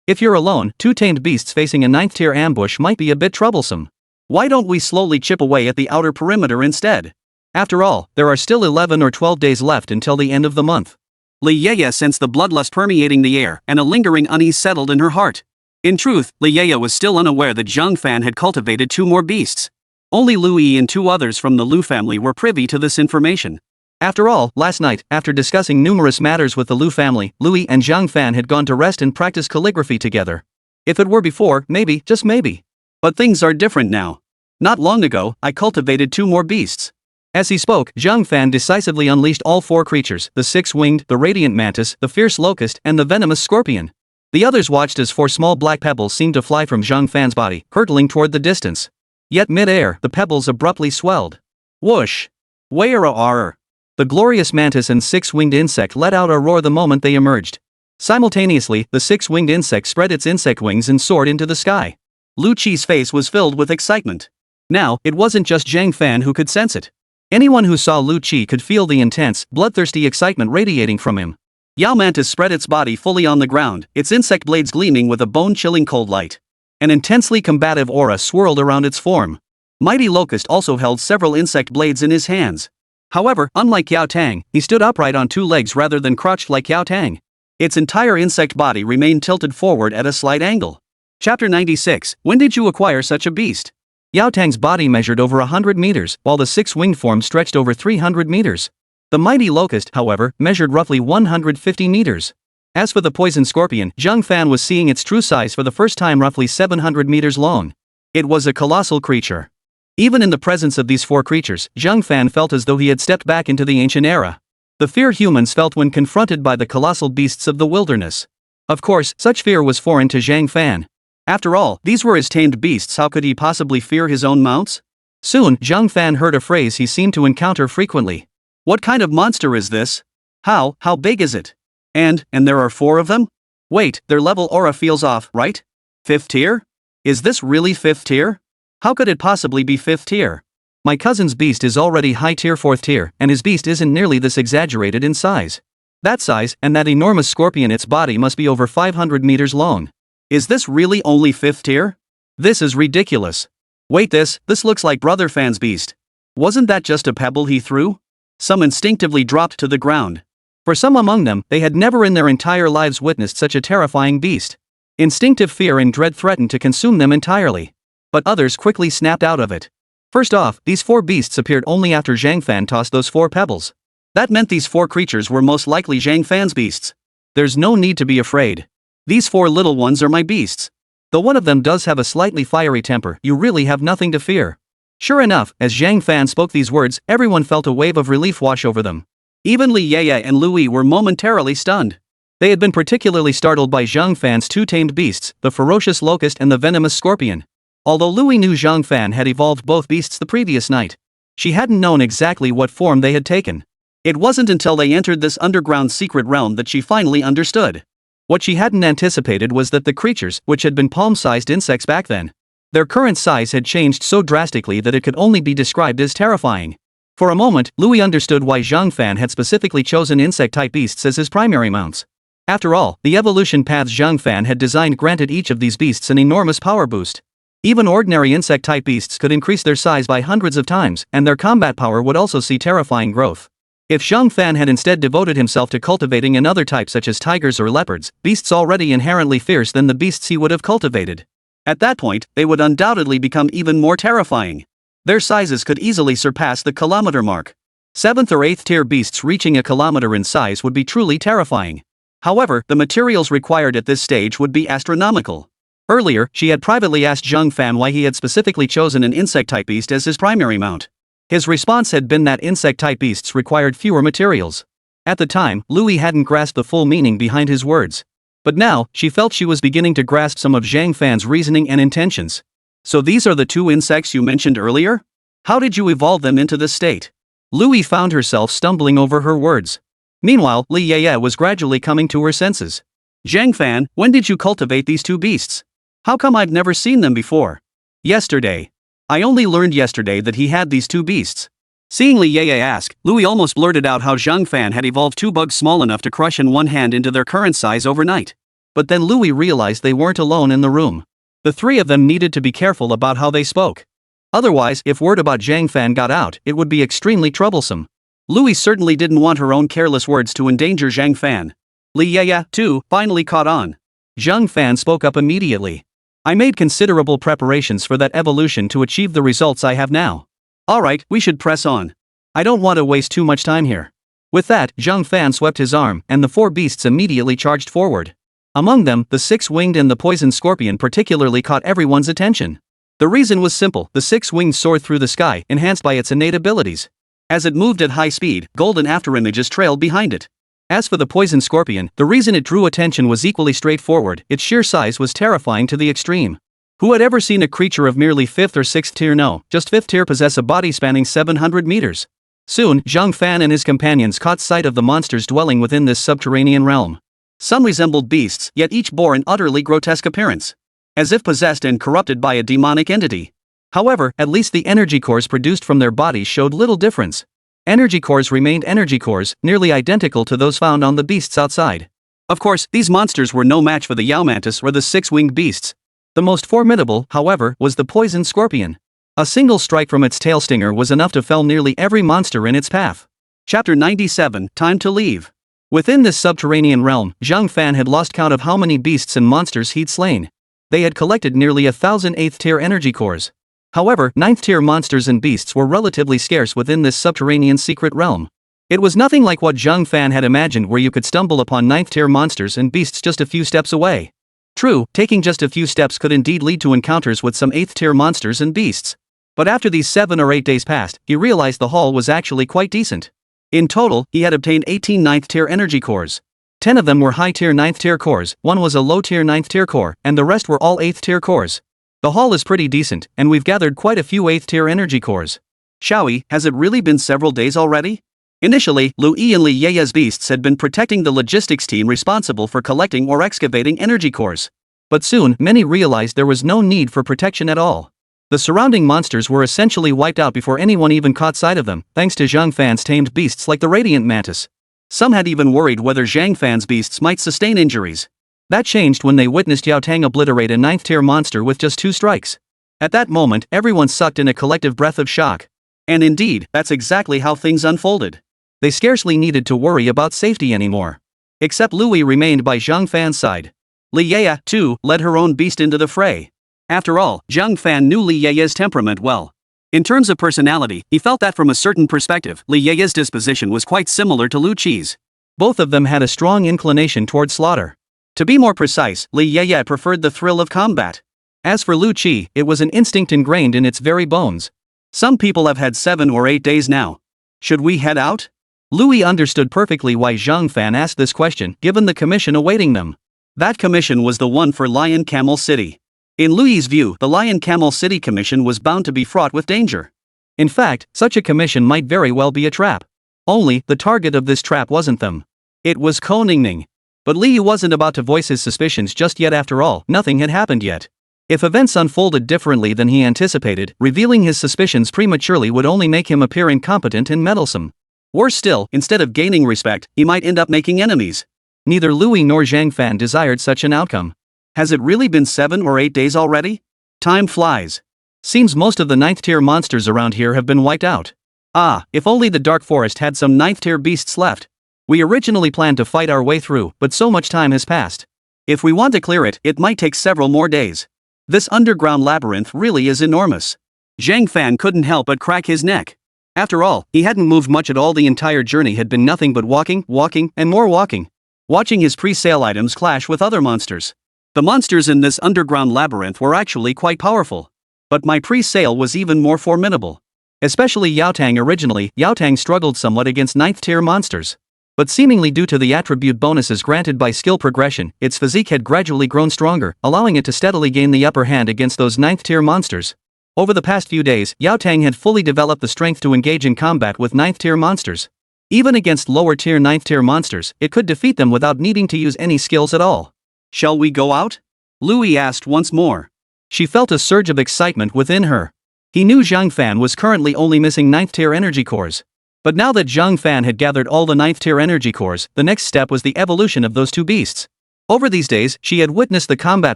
If you're alone, 2 tamed beasts facing a 9th tier ambush might be a bit troublesome. Why don't we slowly chip away at the outer perimeter instead? After all, there are still 11 or 12 days left until the end of the month. Li Yaya sensed the bloodlust permeating the air, and a lingering unease settled in her heart. In truth, Li Yaya was still unaware that Zhang Fan had cultivated 2 more beasts. Only Lu Yi and 2 others from the Lu family were privy to this information. After all, last night, after discussing numerous matters with the Lu family, Louis and Zhang Fan had gone to rest and practice calligraphy together. If it were before, maybe, just maybe. But things are different now. Not long ago, I cultivated 2 more beasts. As he spoke, Zhang Fan decisively unleashed all 4 creatures, the 6-winged, the radiant mantis, the fierce locust, and the venomous scorpion. The others watched as 4 small black pebbles seemed to fly from Zhang Fan's body, hurtling toward the distance. Yet mid-air, the pebbles abruptly swelled. Whoosh! Wayara. The glorious mantis and 6-winged insect let out a roar the moment they emerged. Simultaneously, the 6-winged insect spread its insect wings and soared into the sky. Lu Qi's face was filled with excitement. Now, it wasn't just Zhang Fan who could sense it. Anyone who saw Lu Qi could feel the intense, bloodthirsty excitement radiating from him. Yao Mantis spread its body fully on the ground, its insect blades gleaming with a bone-chilling cold light. An intensely combative aura swirled around its form. Mighty Locust also held several insect blades in his hands. However, unlike Yao Tang, he stood upright on 2 legs rather than crouched like Yao Tang. Its entire insect body remained tilted forward at a slight angle. Chapter 96, When did you acquire such a beast? Yao Tang's body measured over 100 meters, while the 6-winged form stretched over 300 meters. The mighty locust, however, measured roughly 150 meters. As for the poison scorpion, Zhang Fan was seeing its true size for the first time, roughly 700 meters long. It was a colossal creature. Even in the presence of these 4 creatures, Zhang Fan felt as though he had stepped back into the ancient era. The fear humans felt when confronted by the colossal beasts of the wilderness. Of course, such fear was foreign to Zhang Fan. After all, these were his tamed beasts, how could he possibly fear his own mounts? Soon, Zhang Fan heard a phrase he seemed to encounter frequently. What kind of monster is this? How big is it? And there are 4 of them? Wait, their level aura feels off, right? 5th tier? Is this really 5th tier? How could it possibly be 5th tier? My cousin's beast is already high tier 4th tier, and his beast isn't nearly this exaggerated in size. That size, and that enormous scorpion, its body must be over 500 meters long. Is this really only 5th tier? This is ridiculous. Wait, this looks like Brother Fan's beast. Wasn't that just a pebble he threw? Some instinctively dropped to the ground. For some among them, they had never in their entire lives witnessed such a terrifying beast. Instinctive fear and dread threatened to consume them entirely. But others quickly snapped out of it. First off, these 4 beasts appeared only after Zhang Fan tossed those 4 pebbles. That meant these 4 creatures were most likely Zhang Fan's beasts. There's no need to be afraid. These 4 little ones are my beasts. Though one of them does have a slightly fiery temper, you really have nothing to fear. Sure enough, as Zhang Fan spoke these words, everyone felt a wave of relief wash over them. Even Li Yaya and Louis were momentarily stunned. They had been particularly startled by Zhang Fan's 2 tamed beasts, the ferocious locust and the venomous scorpion. Although Louis knew Zhang Fan had evolved both beasts the previous night, she hadn't known exactly what form they had taken. It wasn't until they entered this underground secret realm that she finally understood. What she hadn't anticipated was that the creatures, which had been palm-sized insects back then, their current size had changed so drastically that it could only be described as terrifying. For a moment, Louis understood why Zhang Fan had specifically chosen insect-type beasts as his primary mounts. After all, the evolution paths Zhang Fan had designed granted each of these beasts an enormous power boost. Even ordinary insect-type beasts could increase their size by hundreds of times, and their combat power would also see terrifying growth. If Zhang Fan had instead devoted himself to cultivating another type such as tigers or leopards, beasts already inherently fierce than the beasts he would have cultivated, at that point, they would undoubtedly become even more terrifying. Their sizes could easily surpass the kilometer mark. 7th or 8th tier beasts reaching a kilometer in size would be truly terrifying. However, the materials required at this stage would be astronomical. Earlier, she had privately asked Zhang Fan why he had specifically chosen an insect-type beast as his primary mount. His response had been that insect-type beasts required fewer materials. At the time, Louis hadn't grasped the full meaning behind his words. But now, she felt she was beginning to grasp some of Zhang Fan's reasoning and intentions. So these are the 2 insects you mentioned earlier? How did you evolve them into this state? Louis found herself stumbling over her words. Meanwhile, Li Yeye was gradually coming to her senses. Zhang Fan, when did you cultivate these 2 beasts? How come I've never seen them before? Yesterday. I only learned yesterday that he had these 2 beasts. Seeing Li Yeye ask, Louis almost blurted out how Zhang Fan had evolved 2 bugs small enough to crush in one hand into their current size overnight. But then Louis realized they weren't alone in the room. The 3 of them needed to be careful about how they spoke. Otherwise, if word about Zhang Fan got out, it would be extremely troublesome. Louis certainly didn't want her own careless words to endanger Zhang Fan. Li Yeye, too, finally caught on. Zhang Fan spoke up immediately. I made considerable preparations for that evolution to achieve the results I have now. Alright, we should press on. I don't want to waste too much time here. With that, Zhang Fan swept his arm, and the 4 beasts immediately charged forward. Among them, the 6-winged and the poison scorpion particularly caught everyone's attention. The reason was simple: the 6-winged soared through the sky, enhanced by its innate abilities. As it moved at high speed, golden afterimages trailed behind it. As for the poison scorpion, the reason it drew attention was equally straightforward: its sheer size was terrifying to the extreme. Who had ever seen a creature of merely 5th or 6th tier? No, just 5th tier possess a body spanning 700 meters. Soon, Zhang Fan and his companions caught sight of the monsters dwelling within this subterranean realm. Some resembled beasts, yet each bore an utterly grotesque appearance, as if possessed and corrupted by a demonic entity. However, at least the energy cores produced from their bodies showed little difference. Energy cores remained energy cores, nearly identical to those found on the beasts outside. Of course, these monsters were no match for the Yao-mantis or the 6-winged beasts. The most formidable, however, was the poison scorpion. A single strike from its tail stinger was enough to fell nearly every monster in its path. Chapter 97, Time to Leave. Within this subterranean realm, Zhang Fan had lost count of how many beasts and monsters he'd slain. They had collected nearly 1,000 8th-tier energy cores. However, 9th-tier monsters and beasts were relatively scarce within this subterranean secret realm. It was nothing like what Zhang Fan had imagined, where you could stumble upon 9th-tier monsters and beasts just a few steps away. True, taking just a few steps could indeed lead to encounters with some 8th-tier monsters and beasts. But after these 7 or 8 days passed, he realized the haul was actually quite decent. In total, he had obtained 18 9th-tier energy cores. 10 of them were high-tier 9th-tier cores, 1 was a low-tier 9th-tier core, and the rest were all 8th-tier cores. The haul is pretty decent, and we've gathered quite a few 8th-tier energy cores. Xiaoyi, has it really been several days already? Initially, Louis and Li Yeye's beasts had been protecting the logistics team responsible for collecting or excavating energy cores. But soon, many realized there was no need for protection at all. The surrounding monsters were essentially wiped out before anyone even caught sight of them, thanks to Zhang Fan's tamed beasts like the Radiant Mantis. Some had even worried whether Zhang Fan's beasts might sustain injuries. That changed when they witnessed Yao Tang obliterate a 9th-tier monster with just 2 strikes. At that moment, everyone sucked in a collective breath of shock. And indeed, that's exactly how things unfolded. They scarcely needed to worry about safety anymore. Except Louis remained by Zhang Fan's side. Li Yeye, too, led her own beast into the fray. After all, Zhang Fan knew Li Yeye's temperament well. In terms of personality, he felt that from a certain perspective, Li Yeye's disposition was quite similar to Lu Qi's. Both of them had a strong inclination toward slaughter. To be more precise, Li Yeye preferred the thrill of combat. As for Lu Qi, it was an instinct ingrained in its very bones. Some people have had 7 or 8 days now. Should we head out? Louis understood perfectly why Zhang Fan asked this question, given the commission awaiting them. That commission was the one for Lion Camel City. In Louis's view, the Lion Camel City commission was bound to be fraught with danger. In fact, such a commission might very well be a trap. Only, the target of this trap wasn't them. It was Ko Ningning. But Li wasn't about to voice his suspicions just yet. After all, nothing had happened yet. If events unfolded differently than he anticipated, revealing his suspicions prematurely would only make him appear incompetent and meddlesome. Worse still, instead of gaining respect, he might end up making enemies. Neither Louis nor Zhang Fan desired such an outcome. Has it really been 7 or 8 days already? Time flies. Seems most of the 9th-tier monsters around here have been wiped out. Ah, if only the Dark Forest had some 9th-tier beasts left. We originally planned to fight our way through, but so much time has passed. If we want to clear it, it might take several more days. This underground labyrinth really is enormous. Zhang Fan couldn't help but crack his neck. After all, he hadn't moved much at all. The entire journey had been nothing but walking, and more walking. Watching his pre-sale items clash with other monsters. The monsters in this underground labyrinth were actually quite powerful. But my pre-sale was even more formidable. Especially Yaotang. Originally, Yaotang struggled somewhat against 9th tier monsters. But seemingly due to the attribute bonuses granted by skill progression, its physique had gradually grown stronger, allowing it to steadily gain the upper hand against those 9th tier monsters. Over the past few days, Yaotang had fully developed the strength to engage in combat with 9th tier monsters. Even against lower tier 9th tier monsters, it could defeat them without needing to use any skills at all. "Shall we go out?" Louis asked once more. She felt a surge of excitement within her. He knew Zhang Fan was currently only missing 9th tier energy cores. But now that Zhang Fan had gathered all the 9th tier energy cores, the next step was the evolution of those two beasts. Over these days, she had witnessed the combat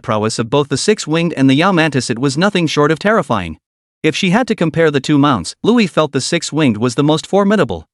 prowess of both the six-winged and the Yao Mantis. It was nothing short of terrifying. If she had to compare the two mounts, Louis felt the six-winged was the most formidable.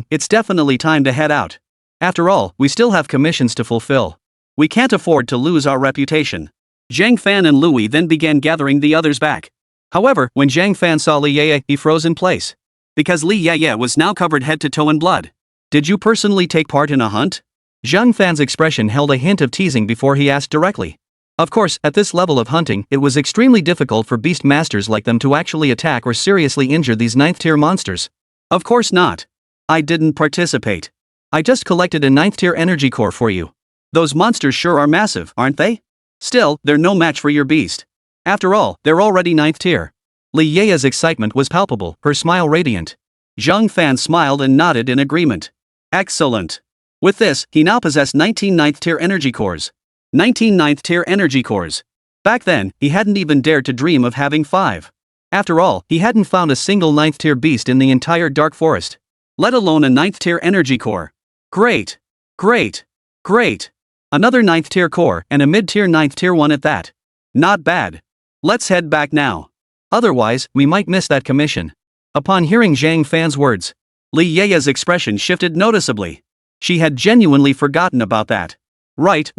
It's definitely time to head out. After all, we still have commissions to fulfill. We can't afford to lose our reputation. Zhang Fan and Louis then began gathering the others back. However, when Zhang Fan saw Li Yeye, he froze in place. Because Li Yeye was now covered head to toe in blood. "Did you personally take part in a hunt?" Zhang Fan's expression held a hint of teasing before he asked directly. Of course, at this level of hunting, it was extremely difficult for beast masters like them to actually attack or seriously injure these 9th tier monsters. "Of course not. I didn't participate. I just collected a 9th tier energy core for you. Those monsters sure are massive, aren't they? Still, they're no match for your beast. After all, they're already 9th tier. Li Yeye's excitement was palpable, her smile radiant. Zhang Fan smiled and nodded in agreement. Excellent. With this, he now possessed 19 9th tier energy cores. 19 9th tier energy cores. Back then, he hadn't even dared to dream of having 5. After all, he hadn't found a single 9th tier beast in the entire Dark Forest. Let alone a 9th tier energy core. Great. Great. Great. Another 9th tier core, and a mid-tier 9th tier one at that. Not bad. Let's head back now. Otherwise, we might miss that commission. Upon hearing Zhang Fan's words, Li Yeye's expression shifted noticeably. She had genuinely forgotten about that. Right.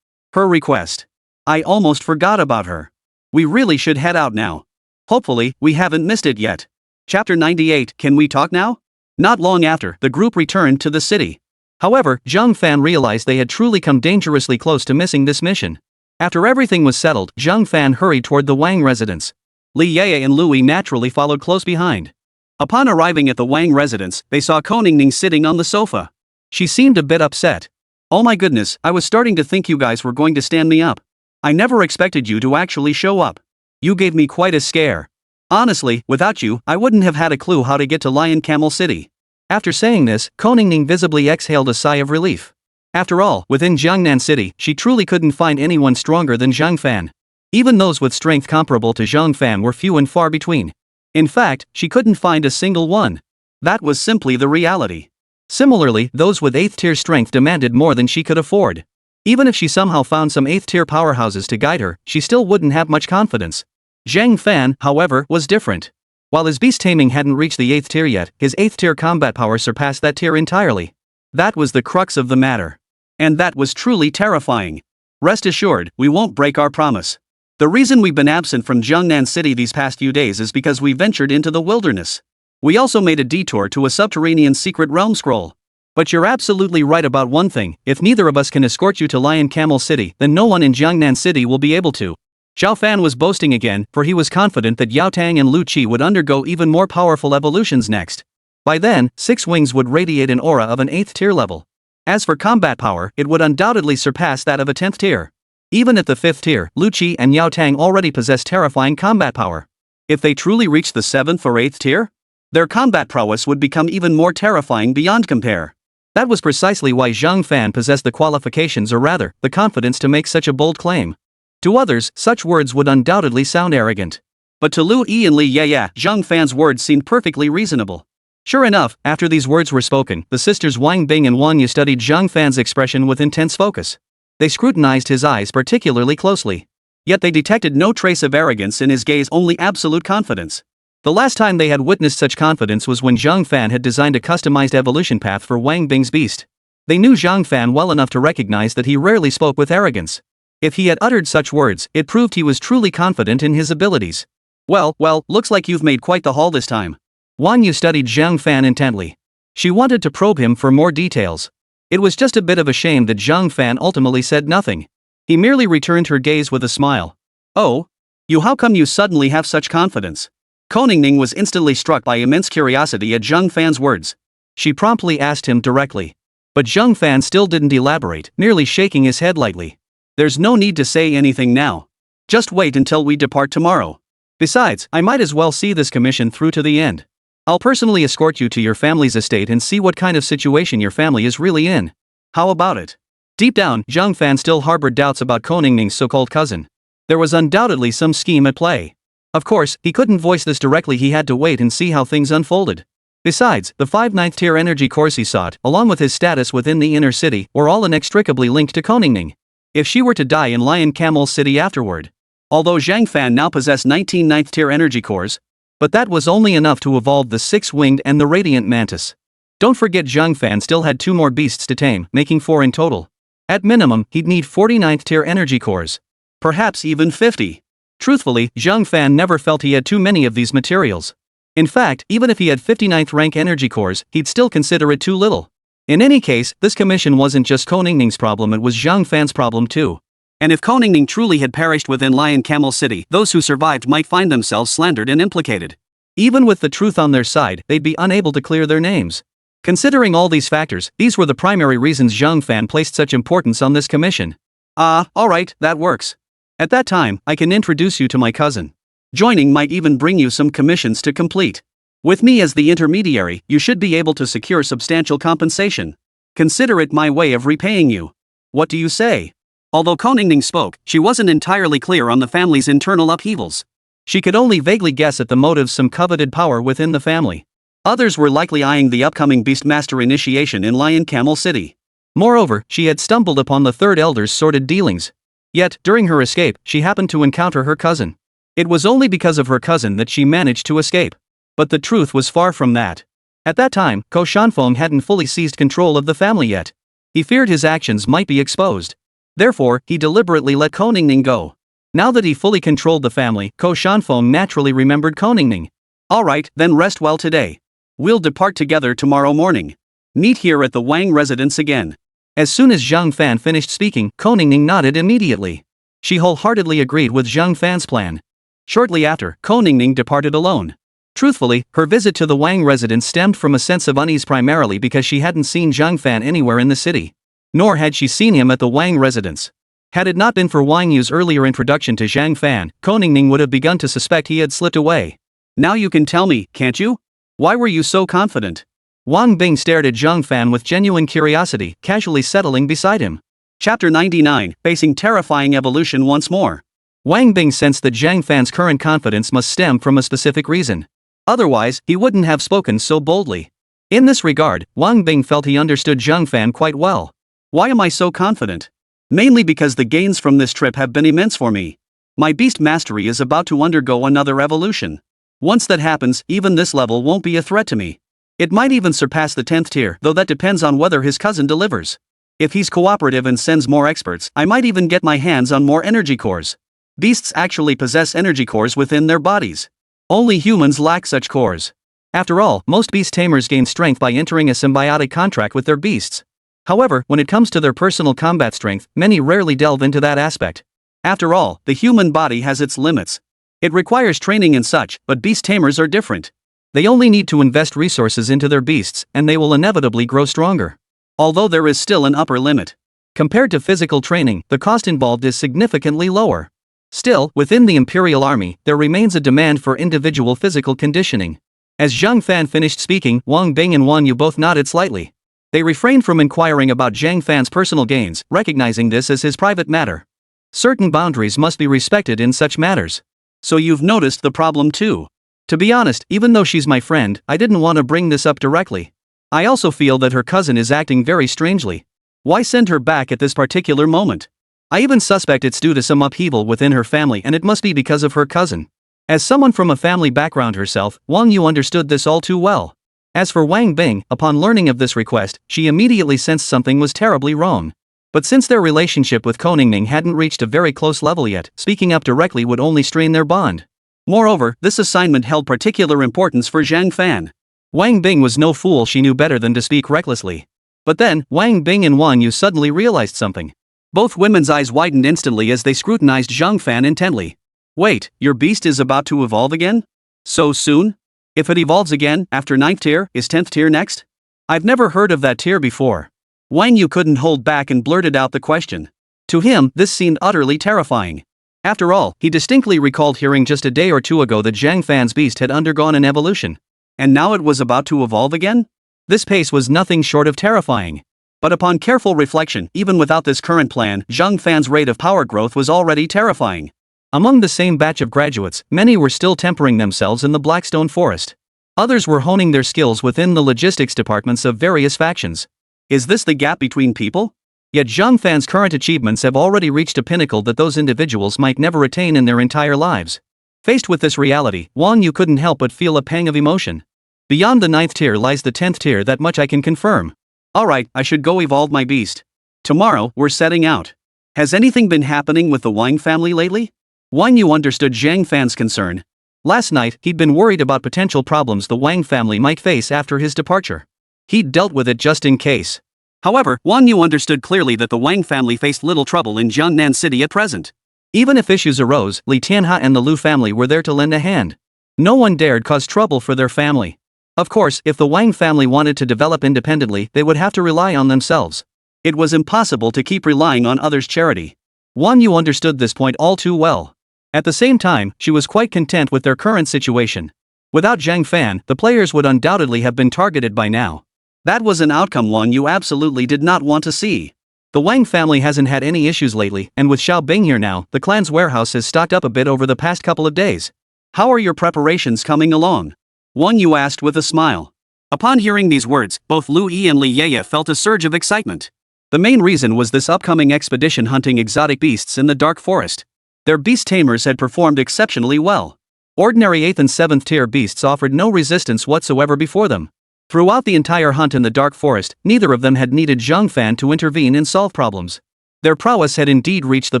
Her request. I almost forgot about her. We really should head out now. Hopefully, we haven't missed it yet. Chapter 98. Can we talk now? Not long after, the group returned to the city. However, Zhang Fan realized they had truly come dangerously close to missing this mission. After everything was settled, Zhang Fan hurried toward the Wang residence. Li Yeye and Louis naturally followed close behind. Upon arriving at the Wang residence, they saw Koningning sitting on the sofa. She seemed a bit upset. "Oh my goodness, I was starting to think you guys were going to stand me up. I never expected you to actually show up. You gave me quite a scare. Honestly, without you, I wouldn't have had a clue how to get to Lion Camel City." After saying this, Koningning visibly exhaled a sigh of relief. After all, within Jiangnan City, she truly couldn't find anyone stronger than Zhang Fan. Even those with strength comparable to Zhang Fan were few and far between. In fact, she couldn't find a single one. That was simply the reality. Similarly, those with 8th tier strength demanded more than she could afford. Even if she somehow found some 8th tier powerhouses to guide her, she still wouldn't have much confidence. Zhang Fan, however, was different. While his beast taming hadn't reached the 8th tier yet, his 8th tier combat power surpassed that tier entirely. That was the crux of the matter. And that was truly terrifying. Rest assured, we won't break our promise. The reason we've been absent from Jiangnan City these past few days is because we ventured into the wilderness. We also made a detour to a subterranean secret realm scroll. But you're absolutely right about one thing: if neither of us can escort you to Lion Camel City, then no one in Jiangnan City will be able to. Zhao Fan was boasting again, for he was confident that Yao Tang and Lu Qi would undergo even more powerful evolutions next. By then, 6 wings would radiate an aura of an 8th tier level. As for combat power, it would undoubtedly surpass that of a 10th tier. Even at the 5th tier, Lu Qi and Yao Tang already possess terrifying combat power. If they truly reached the 7th or 8th tier, their combat prowess would become even more terrifying beyond compare. That was precisely why Zhang Fan possessed the qualifications, or rather, the confidence to make such a bold claim. To others, such words would undoubtedly sound arrogant. But to Lu Yi and Li Yeye, Zhang Fan's words seemed perfectly reasonable. Sure enough, after these words were spoken, the sisters Wang Bing and Wang Yu studied Zhang Fan's expression with intense focus. They scrutinized his eyes particularly closely. Yet they detected no trace of arrogance in his gaze, only absolute confidence. The last time they had witnessed such confidence was when Zhang Fan had designed a customized evolution path for Wang Bing's beast. They knew Zhang Fan well enough to recognize that he rarely spoke with arrogance. If he had uttered such words, it proved he was truly confident in his abilities. Well, looks like you've made quite the haul this time. Wang Yu studied Zhang Fan intently. She wanted to probe him for more details. It was just a bit of a shame that Zhang Fan ultimately said nothing. He merely returned her gaze with a smile. Oh? You, how come you suddenly have such confidence? Koningning was instantly struck by immense curiosity at Zhang Fan's words. She promptly asked him directly. But Zhang Fan still didn't elaborate, merely shaking his head lightly. There's no need to say anything now. Just wait until we depart tomorrow. Besides, I might as well see this commission through to the end. I'll personally escort you to your family's estate and see what kind of situation your family is really in. How about it? Deep down, Zhang Fan still harbored doubts about Koningning's so-called cousin. There was undoubtedly some scheme at play. Of course, he couldn't voice this directly, he had to wait and see how things unfolded. Besides, the 5 9th tier energy cores he sought, along with his status within the inner city, were all inextricably linked to Koningning. If she were to die in Lion Camel City afterward. Although Zhang Fan now possessed 19 9th tier energy cores, but that was only enough to evolve the 6-winged and the radiant mantis. Don't forget Zhang Fan still had 2 more beasts to tame, making 4 in total. At minimum, he'd need 49th tier energy cores. Perhaps even 50. Truthfully, Zhang Fan never felt he had too many of these materials. In fact, even if he had 59th rank energy cores, he'd still consider it too little. In any case, this commission wasn't just Koningning's problem, it was Zhang Fan's problem too. And if Koningning truly had perished within Lion Camel City, those who survived might find themselves slandered and implicated. Even with the truth on their side, they'd be unable to clear their names. Considering all these factors, these were the primary reasons Zhang Fan placed such importance on this commission. Alright, that works. At that time, I can introduce you to my cousin. Joining might even bring you some commissions to complete. With me as the intermediary, you should be able to secure substantial compensation. Consider it my way of repaying you. What do you say? Although Koningning spoke, she wasn't entirely clear on the family's internal upheavals. She could only vaguely guess at the motives, some coveted power within the family. Others were likely eyeing the upcoming Beastmaster initiation in Lion Camel City. Moreover, she had stumbled upon the Third Elder's sordid dealings. Yet, during her escape, she happened to encounter her cousin. It was only because of her cousin that she managed to escape. But the truth was far from that. At that time, Ko Shanfeng hadn't fully seized control of the family yet. He feared his actions might be exposed. Therefore, he deliberately let Koningning go. Now that he fully controlled the family, Ko Shanfeng naturally remembered Koningning. Alright, then rest well today. We'll depart together tomorrow morning. Meet here at the Wang residence again. As soon as Zhang Fan finished speaking, Koningning nodded immediately. She wholeheartedly agreed with Zhang Fan's plan. Shortly after, Koningning departed alone. Truthfully, her visit to the Wang residence stemmed from a sense of unease, primarily because she hadn't seen Zhang Fan anywhere in the city. Nor had she seen him at the Wang residence. Had it not been for Wang Yu's earlier introduction to Zhang Fan, Koningning would have begun to suspect he had slipped away. Now you can tell me, can't you? Why were you so confident? Wang Bing stared at Zhang Fan with genuine curiosity, casually settling beside him. Chapter 99, Facing Terrifying Evolution Once More. Wang Bing sensed that Zhang Fan's current confidence must stem from a specific reason. Otherwise, he wouldn't have spoken so boldly. In this regard, Wang Bing felt he understood Zhang Fan quite well. Why am I so confident? Mainly because the gains from this trip have been immense for me. My beast mastery is about to undergo another evolution. Once that happens, even this level won't be a threat to me. It might even surpass the 10th tier, though that depends on whether his cousin delivers. If he's cooperative and sends more experts, I might even get my hands on more energy cores. Beasts actually possess energy cores within their bodies. Only humans lack such cores. After all, most beast tamers gain strength by entering a symbiotic contract with their beasts. However, when it comes to their personal combat strength, many rarely delve into that aspect. After all, the human body has its limits. It requires training and such, but beast tamers are different. They only need to invest resources into their beasts, and they will inevitably grow stronger. Although there is still an upper limit. Compared to physical training, the cost involved is significantly lower. Still, within the Imperial Army, there remains a demand for individual physical conditioning. As Zhang Fan finished speaking, Wang Bing and Wang Yu both nodded slightly. They refrained from inquiring about Zhang Fan's personal gains, recognizing this as his private matter. Certain boundaries must be respected in such matters. So you've noticed the problem too? To be honest, even though she's my friend, I didn't want to bring this up directly. I also feel that her cousin is acting very strangely. Why send her back at this particular moment? I even suspect it's due to some upheaval within her family, and it must be because of her cousin. As someone from a family background herself, Wang Yu understood this all too well. As for Wang Bing, upon learning of this request, she immediately sensed something was terribly wrong. But since their relationship with Koningning hadn't reached a very close level yet, speaking up directly would only strain their bond. Moreover, this assignment held particular importance for Zhang Fan. Wang Bing was no fool, she knew better than to speak recklessly. But then, Wang Bing and Wan Yu suddenly realized something. Both women's eyes widened instantly as they scrutinized Zhang Fan intently. Wait, your beast is about to evolve again? So soon? If it evolves again, after 9th tier, is 10th tier next? I've never heard of that tier before. Wang Yu couldn't hold back and blurted out the question. To him, this seemed utterly terrifying. After all, he distinctly recalled hearing just a day or two ago that Zhang Fan's beast had undergone an evolution. And now it was about to evolve again? This pace was nothing short of terrifying. But upon careful reflection, even without this current plan, Zhang Fan's rate of power growth was already terrifying. Among the same batch of graduates, many were still tempering themselves in the Blackstone Forest. Others were honing their skills within the logistics departments of various factions. Is this the gap between people? Yet Zhang Fan's current achievements have already reached a pinnacle that those individuals might never attain in their entire lives. Faced with this reality, Wang Yu couldn't help but feel a pang of emotion. Beyond the 9th tier lies the 10th tier, that much I can confirm. Alright, I should go evolve my beast. Tomorrow, we're setting out. Has anything been happening with the Wang family lately? Wang Yu understood Zhang Fan's concern. Last night, he'd been worried about potential problems the Wang family might face after his departure. He'd dealt with it just in case. However, Wang Yu understood clearly that the Wang family faced little trouble in Jiangnan City at present. Even if issues arose, Li Tianhe and the Lu family were there to lend a hand. No one dared cause trouble for their family. Of course, if the Wang family wanted to develop independently, they would have to rely on themselves. It was impossible to keep relying on others' charity. Wang Yu understood this point all too well. At the same time, she was quite content with their current situation. Without Zhang Fan, the players would undoubtedly have been targeted by now. That was an outcome Wang Yu absolutely did not want to see. The Wang family hasn't had any issues lately, and with Xiao Bing here now, the clan's warehouse has stocked up a bit over the past couple of days. How are your preparations coming along? Wang Yu asked with a smile. Upon hearing these words, both Lu Yi and Li Yeye felt a surge of excitement. The main reason was this upcoming expedition hunting exotic beasts in the dark forest. Their beast tamers had performed exceptionally well. Ordinary 8th and 7th tier beasts offered no resistance whatsoever before them. Throughout the entire hunt in the dark forest, neither of them had needed Zhang Fan to intervene and solve problems. Their prowess had indeed reached the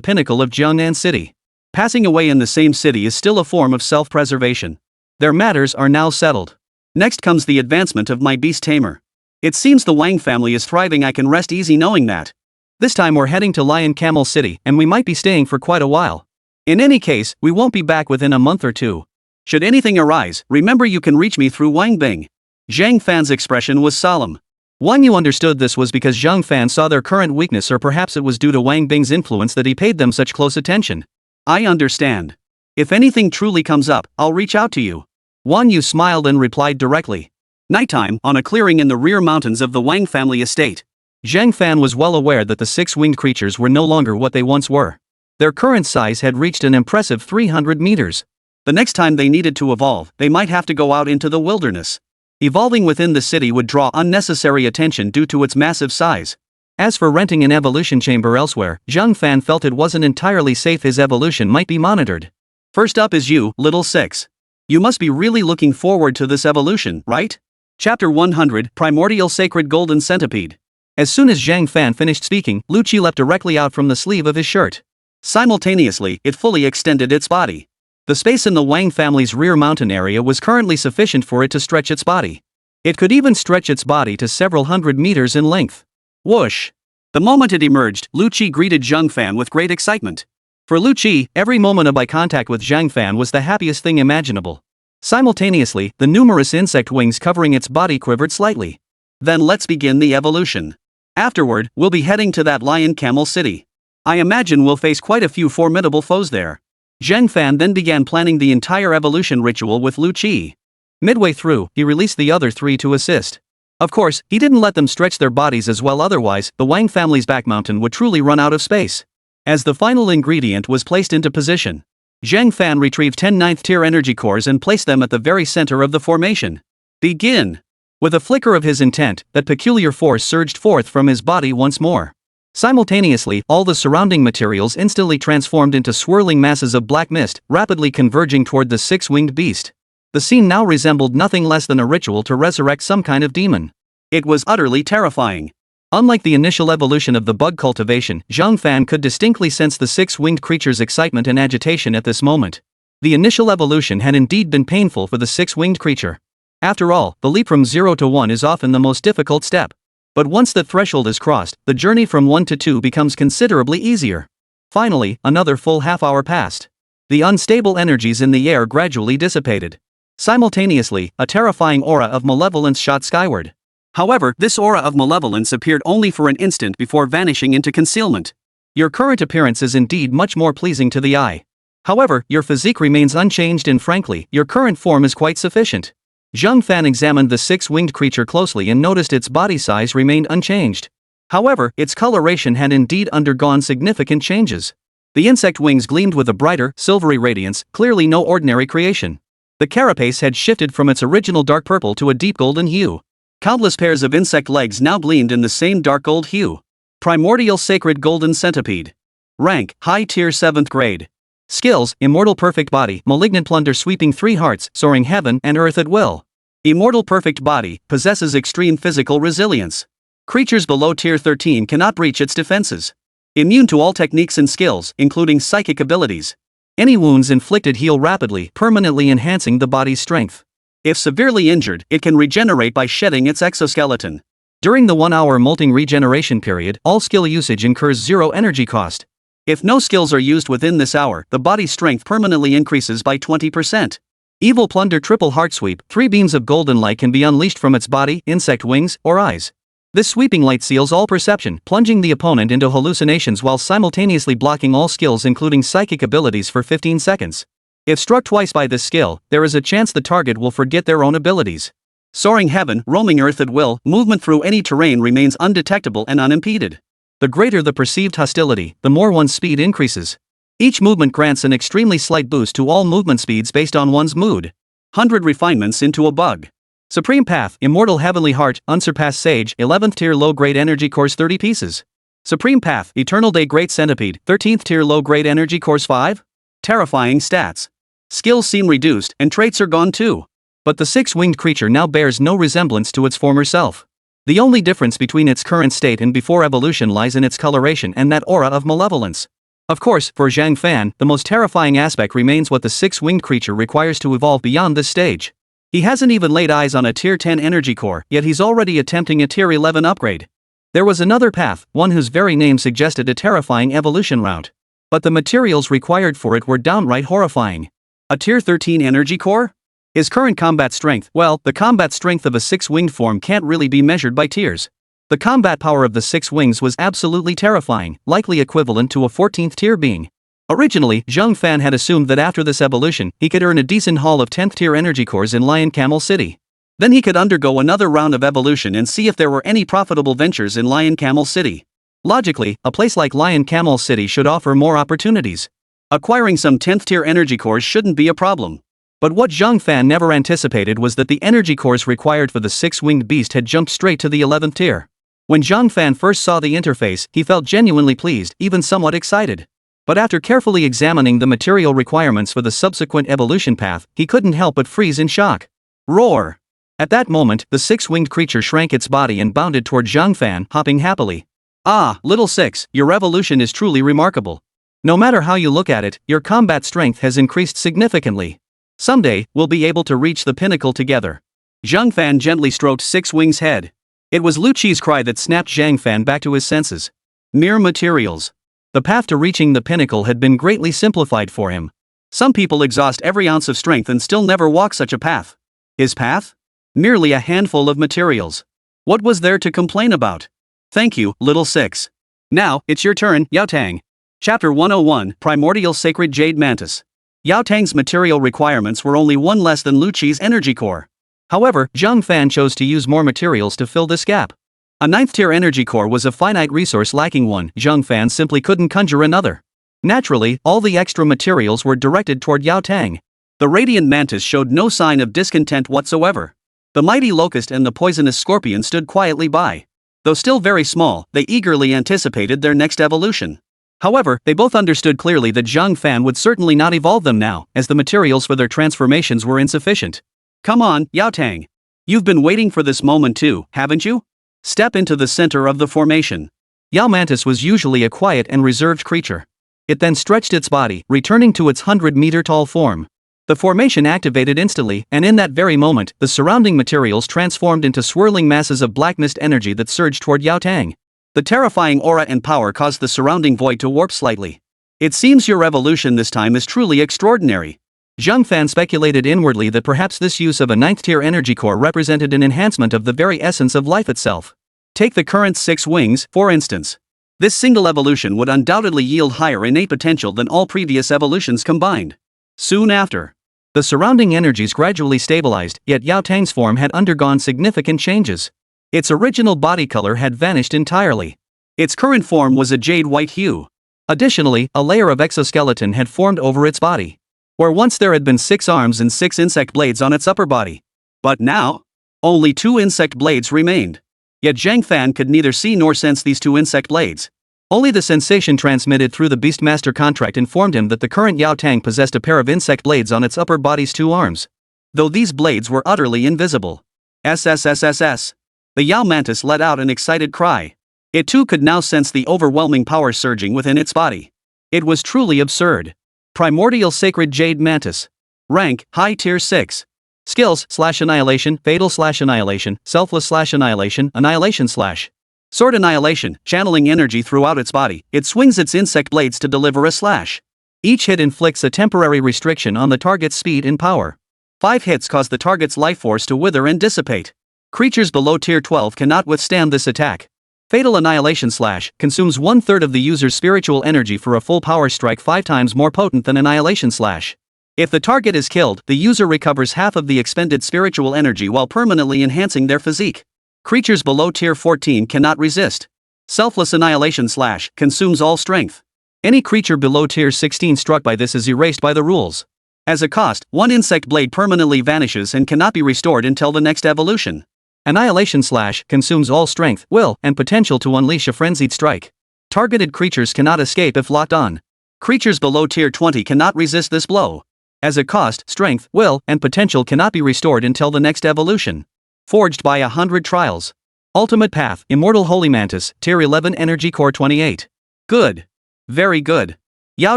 pinnacle of Jiangnan City. Passing away in the same city is still a form of self-preservation. Their matters are now settled. Next comes the advancement of my beast tamer. It seems the Wang family is thriving. I can rest easy knowing that. This time we're heading to Lion Camel City, and we might be staying for quite a while. In any case, we won't be back within a month or two. Should anything arise, remember you can reach me through Wang Bing. Zhang Fan's expression was solemn. Wang Yu understood this was because Zhang Fan saw their current weakness, or perhaps it was due to Wang Bing's influence that he paid them such close attention. I understand. If anything truly comes up, I'll reach out to you. Wang Yu smiled and replied directly. Nighttime, on a clearing in the rear mountains of the Wang family estate. Zhang Fan was well aware that the six-winged creatures were no longer what they once were. Their current size had reached an impressive 300 meters. The next time they needed to evolve, they might have to go out into the wilderness. Evolving within the city would draw unnecessary attention due to its massive size. As for renting an evolution chamber elsewhere, Zhang Fan felt it wasn't entirely safe his evolution might be monitored. First up is you, Little Six. You must be really looking forward to this evolution, right? Chapter 100, Primordial Sacred Golden Centipede. As soon as Zhang Fan finished speaking, Lu Qi leapt directly out from the sleeve of his shirt. Simultaneously, it fully extended its body. The space in the Wang family's rear mountain area was currently sufficient for it to stretch its body. It could even stretch its body to several hundred meters in length. Whoosh! The moment it emerged, Lu Qi greeted Zhang Fan with great excitement. For Lu Qi, every moment of eye contact with Zhang Fan was the happiest thing imaginable. Simultaneously, the numerous insect wings covering its body quivered slightly. Then let's begin the evolution. Afterward, we'll be heading to that Lion Camel City. I imagine we'll face quite a few formidable foes there. Zhang Fan then began planning the entire evolution ritual with Lu Qi. Midway through, he released the other three to assist. Of course, he didn't let them stretch their bodies as well, otherwise, the Wang family's back mountain would truly run out of space. As the final ingredient was placed into position, Zhang Fan retrieved 10 9th tier energy cores and placed them at the very center of the formation. Begin! With a flicker of his intent, that peculiar force surged forth from his body once more. Simultaneously, all the surrounding materials instantly transformed into swirling masses of black mist, rapidly converging toward the six-winged beast. The scene now resembled nothing less than a ritual to resurrect some kind of demon. It was utterly terrifying. Unlike the initial evolution of the bug cultivation, Zhang Fan could distinctly sense the six-winged creature's excitement and agitation at this moment. The initial evolution had indeed been painful for the six-winged creature. After all, the leap from 0 to 1 is often the most difficult step. But once the threshold is crossed, the journey from 1 to 2 becomes considerably easier. Finally, another full half-hour passed. The unstable energies in the air gradually dissipated. Simultaneously, a terrifying aura of malevolence shot skyward. However, this aura of malevolence appeared only for an instant before vanishing into concealment. Your current appearance is indeed much more pleasing to the eye. However, your physique remains unchanged and frankly, your current form is quite sufficient. Zhang Fan examined the six-winged creature closely and noticed its body size remained unchanged. However, its coloration had indeed undergone significant changes. The insect wings gleamed with a brighter, silvery radiance, clearly no ordinary creation. The carapace had shifted from its original dark purple to a deep golden hue. Countless pairs of insect legs now gleamed in the same dark gold hue. Primordial Sacred Golden Centipede. Rank, High Tier 7th Grade. Skills, Immortal Perfect Body, Malignant Plunder Sweeping 3 Hearts, Soaring Heaven and Earth at Will. Immortal Perfect Body, possesses extreme physical resilience. Creatures below Tier 13 cannot breach its defenses. Immune to all techniques and skills, including psychic abilities. Any wounds inflicted heal rapidly, permanently enhancing the body's strength. If severely injured, it can regenerate by shedding its exoskeleton. During the 1-hour molting regeneration period, all skill usage incurs 0 energy cost. If no skills are used within this hour, the body's strength permanently increases by 20%. Evil Plunder Triple Heart Sweep, 3 beams of golden light can be unleashed from its body, insect wings, or eyes. This sweeping light seals all perception, plunging the opponent into hallucinations while simultaneously blocking all skills including psychic abilities for 15 seconds. If struck twice by this skill, there is a chance the target will forget their own abilities. Soaring Heaven, roaming Earth at will, movement through any terrain remains undetectable and unimpeded. The greater the perceived hostility, the more one's speed increases. Each movement grants an extremely slight boost to all movement speeds based on one's mood. 100 refinements into a bug. Supreme Path, Immortal Heavenly Heart, Unsurpassed Sage, 11th Tier Low-Grade Energy Cores 30 pieces. Supreme Path, Eternal Day Great Centipede, 13th Tier Low-Grade Energy Cores 5. Terrifying stats. Skills seem reduced, and traits are gone too. But the six-winged creature now bears no resemblance to its former self. The only difference between its current state and before evolution lies in its coloration and that aura of malevolence. Of course, for Zhang Fan, the most terrifying aspect remains what the six-winged creature requires to evolve beyond this stage. He hasn't even laid eyes on a Tier 10 energy core, yet he's already attempting a Tier 11 upgrade. There was another path, one whose very name suggested a terrifying evolution route. But the materials required for it were downright horrifying. A Tier 13 energy core? His current combat strength, well, the combat strength of a six-winged form can't really be measured by tiers. The combat power of the six wings was absolutely terrifying, likely equivalent to a 14th tier being. Originally, Zhang Fan had assumed that after this evolution, he could earn a decent haul of 10th tier energy cores in Lion Camel City. Then he could undergo another round of evolution and see if there were any profitable ventures in Lion Camel City. Logically, a place like Lion Camel City should offer more opportunities. Acquiring some 10th tier energy cores shouldn't be a problem. But what Zhang Fan never anticipated was that the energy cores required for the six-winged beast had jumped straight to the 11th tier. When Zhang Fan first saw the interface, he felt genuinely pleased, even somewhat excited. But after carefully examining the material requirements for the subsequent evolution path, he couldn't help but freeze in shock. Roar! At that moment, the six-winged creature shrank its body and bounded toward Zhang Fan, hopping happily. Ah, little six, your evolution is truly remarkable. No matter how you look at it, your combat strength has increased significantly. Someday, we'll be able to reach the pinnacle together. Zhang Fan gently stroked Six Wing's head. It was Lu Qi's cry that snapped Zhang Fan back to his senses. Mere materials. The path to reaching the pinnacle had been greatly simplified for him. Some people exhaust every ounce of strength and still never walk such a path. His path? Merely a handful of materials. What was there to complain about? Thank you, little six. Now, it's your turn, Yao Tang. Chapter 101, Primordial Sacred Jade Mantis. Yao Tang's material requirements were only one less than Lu Qi's energy core. However, Zhang Fan chose to use more materials to fill this gap. A 9th tier energy core was a finite resource lacking one. Zhang Fan simply couldn't conjure another. Naturally, all the extra materials were directed toward Yao Tang. The radiant mantis showed no sign of discontent whatsoever. The mighty locust and the poisonous scorpion stood quietly by. Though still very small, they eagerly anticipated their next evolution. However, they both understood clearly that Zhang Fan would certainly not evolve them now, as the materials for their transformations were insufficient. Come on, Yao Tang. You've been waiting for this moment too, haven't you? Step into the center of the formation. Yao Mantis was usually a quiet and reserved creature. It then stretched its body, returning to its 100-meter-tall form. The formation activated instantly, and in that very moment, the surrounding materials transformed into swirling masses of black mist energy that surged toward Yao Tang. The terrifying aura and power caused the surrounding void to warp slightly. It seems your evolution this time is truly extraordinary. Zhang Fan speculated inwardly that perhaps this use of a 9th-tier energy core represented an enhancement of the very essence of life itself. Take the current 6 wings, for instance. This single evolution would undoubtedly yield higher innate potential than all previous evolutions combined. Soon after, the surrounding energies gradually stabilized, yet Yao Tang's form had undergone significant changes. Its original body color had vanished entirely. Its current form was a jade-white hue. Additionally, a layer of exoskeleton had formed over its body. Where once there had been 6 arms and 6 insect blades on its upper body. But now, only 2 insect blades remained. Yet Zhang Fan could neither see nor sense these 2 insect blades. Only the sensation transmitted through the Beastmaster contract informed him that the current Yao Tang possessed a pair of insect blades on its upper body's 2 arms. Though these blades were utterly invisible. SSS. The Yao Mantis let out an excited cry. It too could now sense the overwhelming power surging within its body. It was truly absurd. Primordial Sacred Jade Mantis. Rank, High Tier 6. Skills, /Annihilation, Fatal /Annihilation, Selfless /Annihilation, Annihilation / Sword Annihilation, channeling energy throughout its body, it swings its insect blades to deliver a slash. Each hit inflicts a temporary restriction on the target's speed and power. 5 hits cause the target's life force to wither and dissipate. Creatures below Tier 12 cannot withstand this attack. Fatal Annihilation / consumes 1/3 of the user's spiritual energy for a full power strike 5 times more potent than Annihilation / If the target is killed, the user recovers half of the expended spiritual energy while permanently enhancing their physique. Creatures below Tier 14 cannot resist. Selfless Annihilation / consumes all strength. Any creature below Tier 16 struck by this is erased by the rules. As a cost, 1 insect blade permanently vanishes and cannot be restored until the next evolution. Annihilation / consumes all strength, will, and potential to unleash a frenzied strike. Targeted creatures cannot escape if locked on. Creatures below Tier 20 cannot resist this blow. As a cost, strength, will, and potential cannot be restored until the next evolution. Forged by 100 trials. Ultimate Path, Immortal Holy Mantis, Tier 11 Energy Core 28. Good. Very good. Yao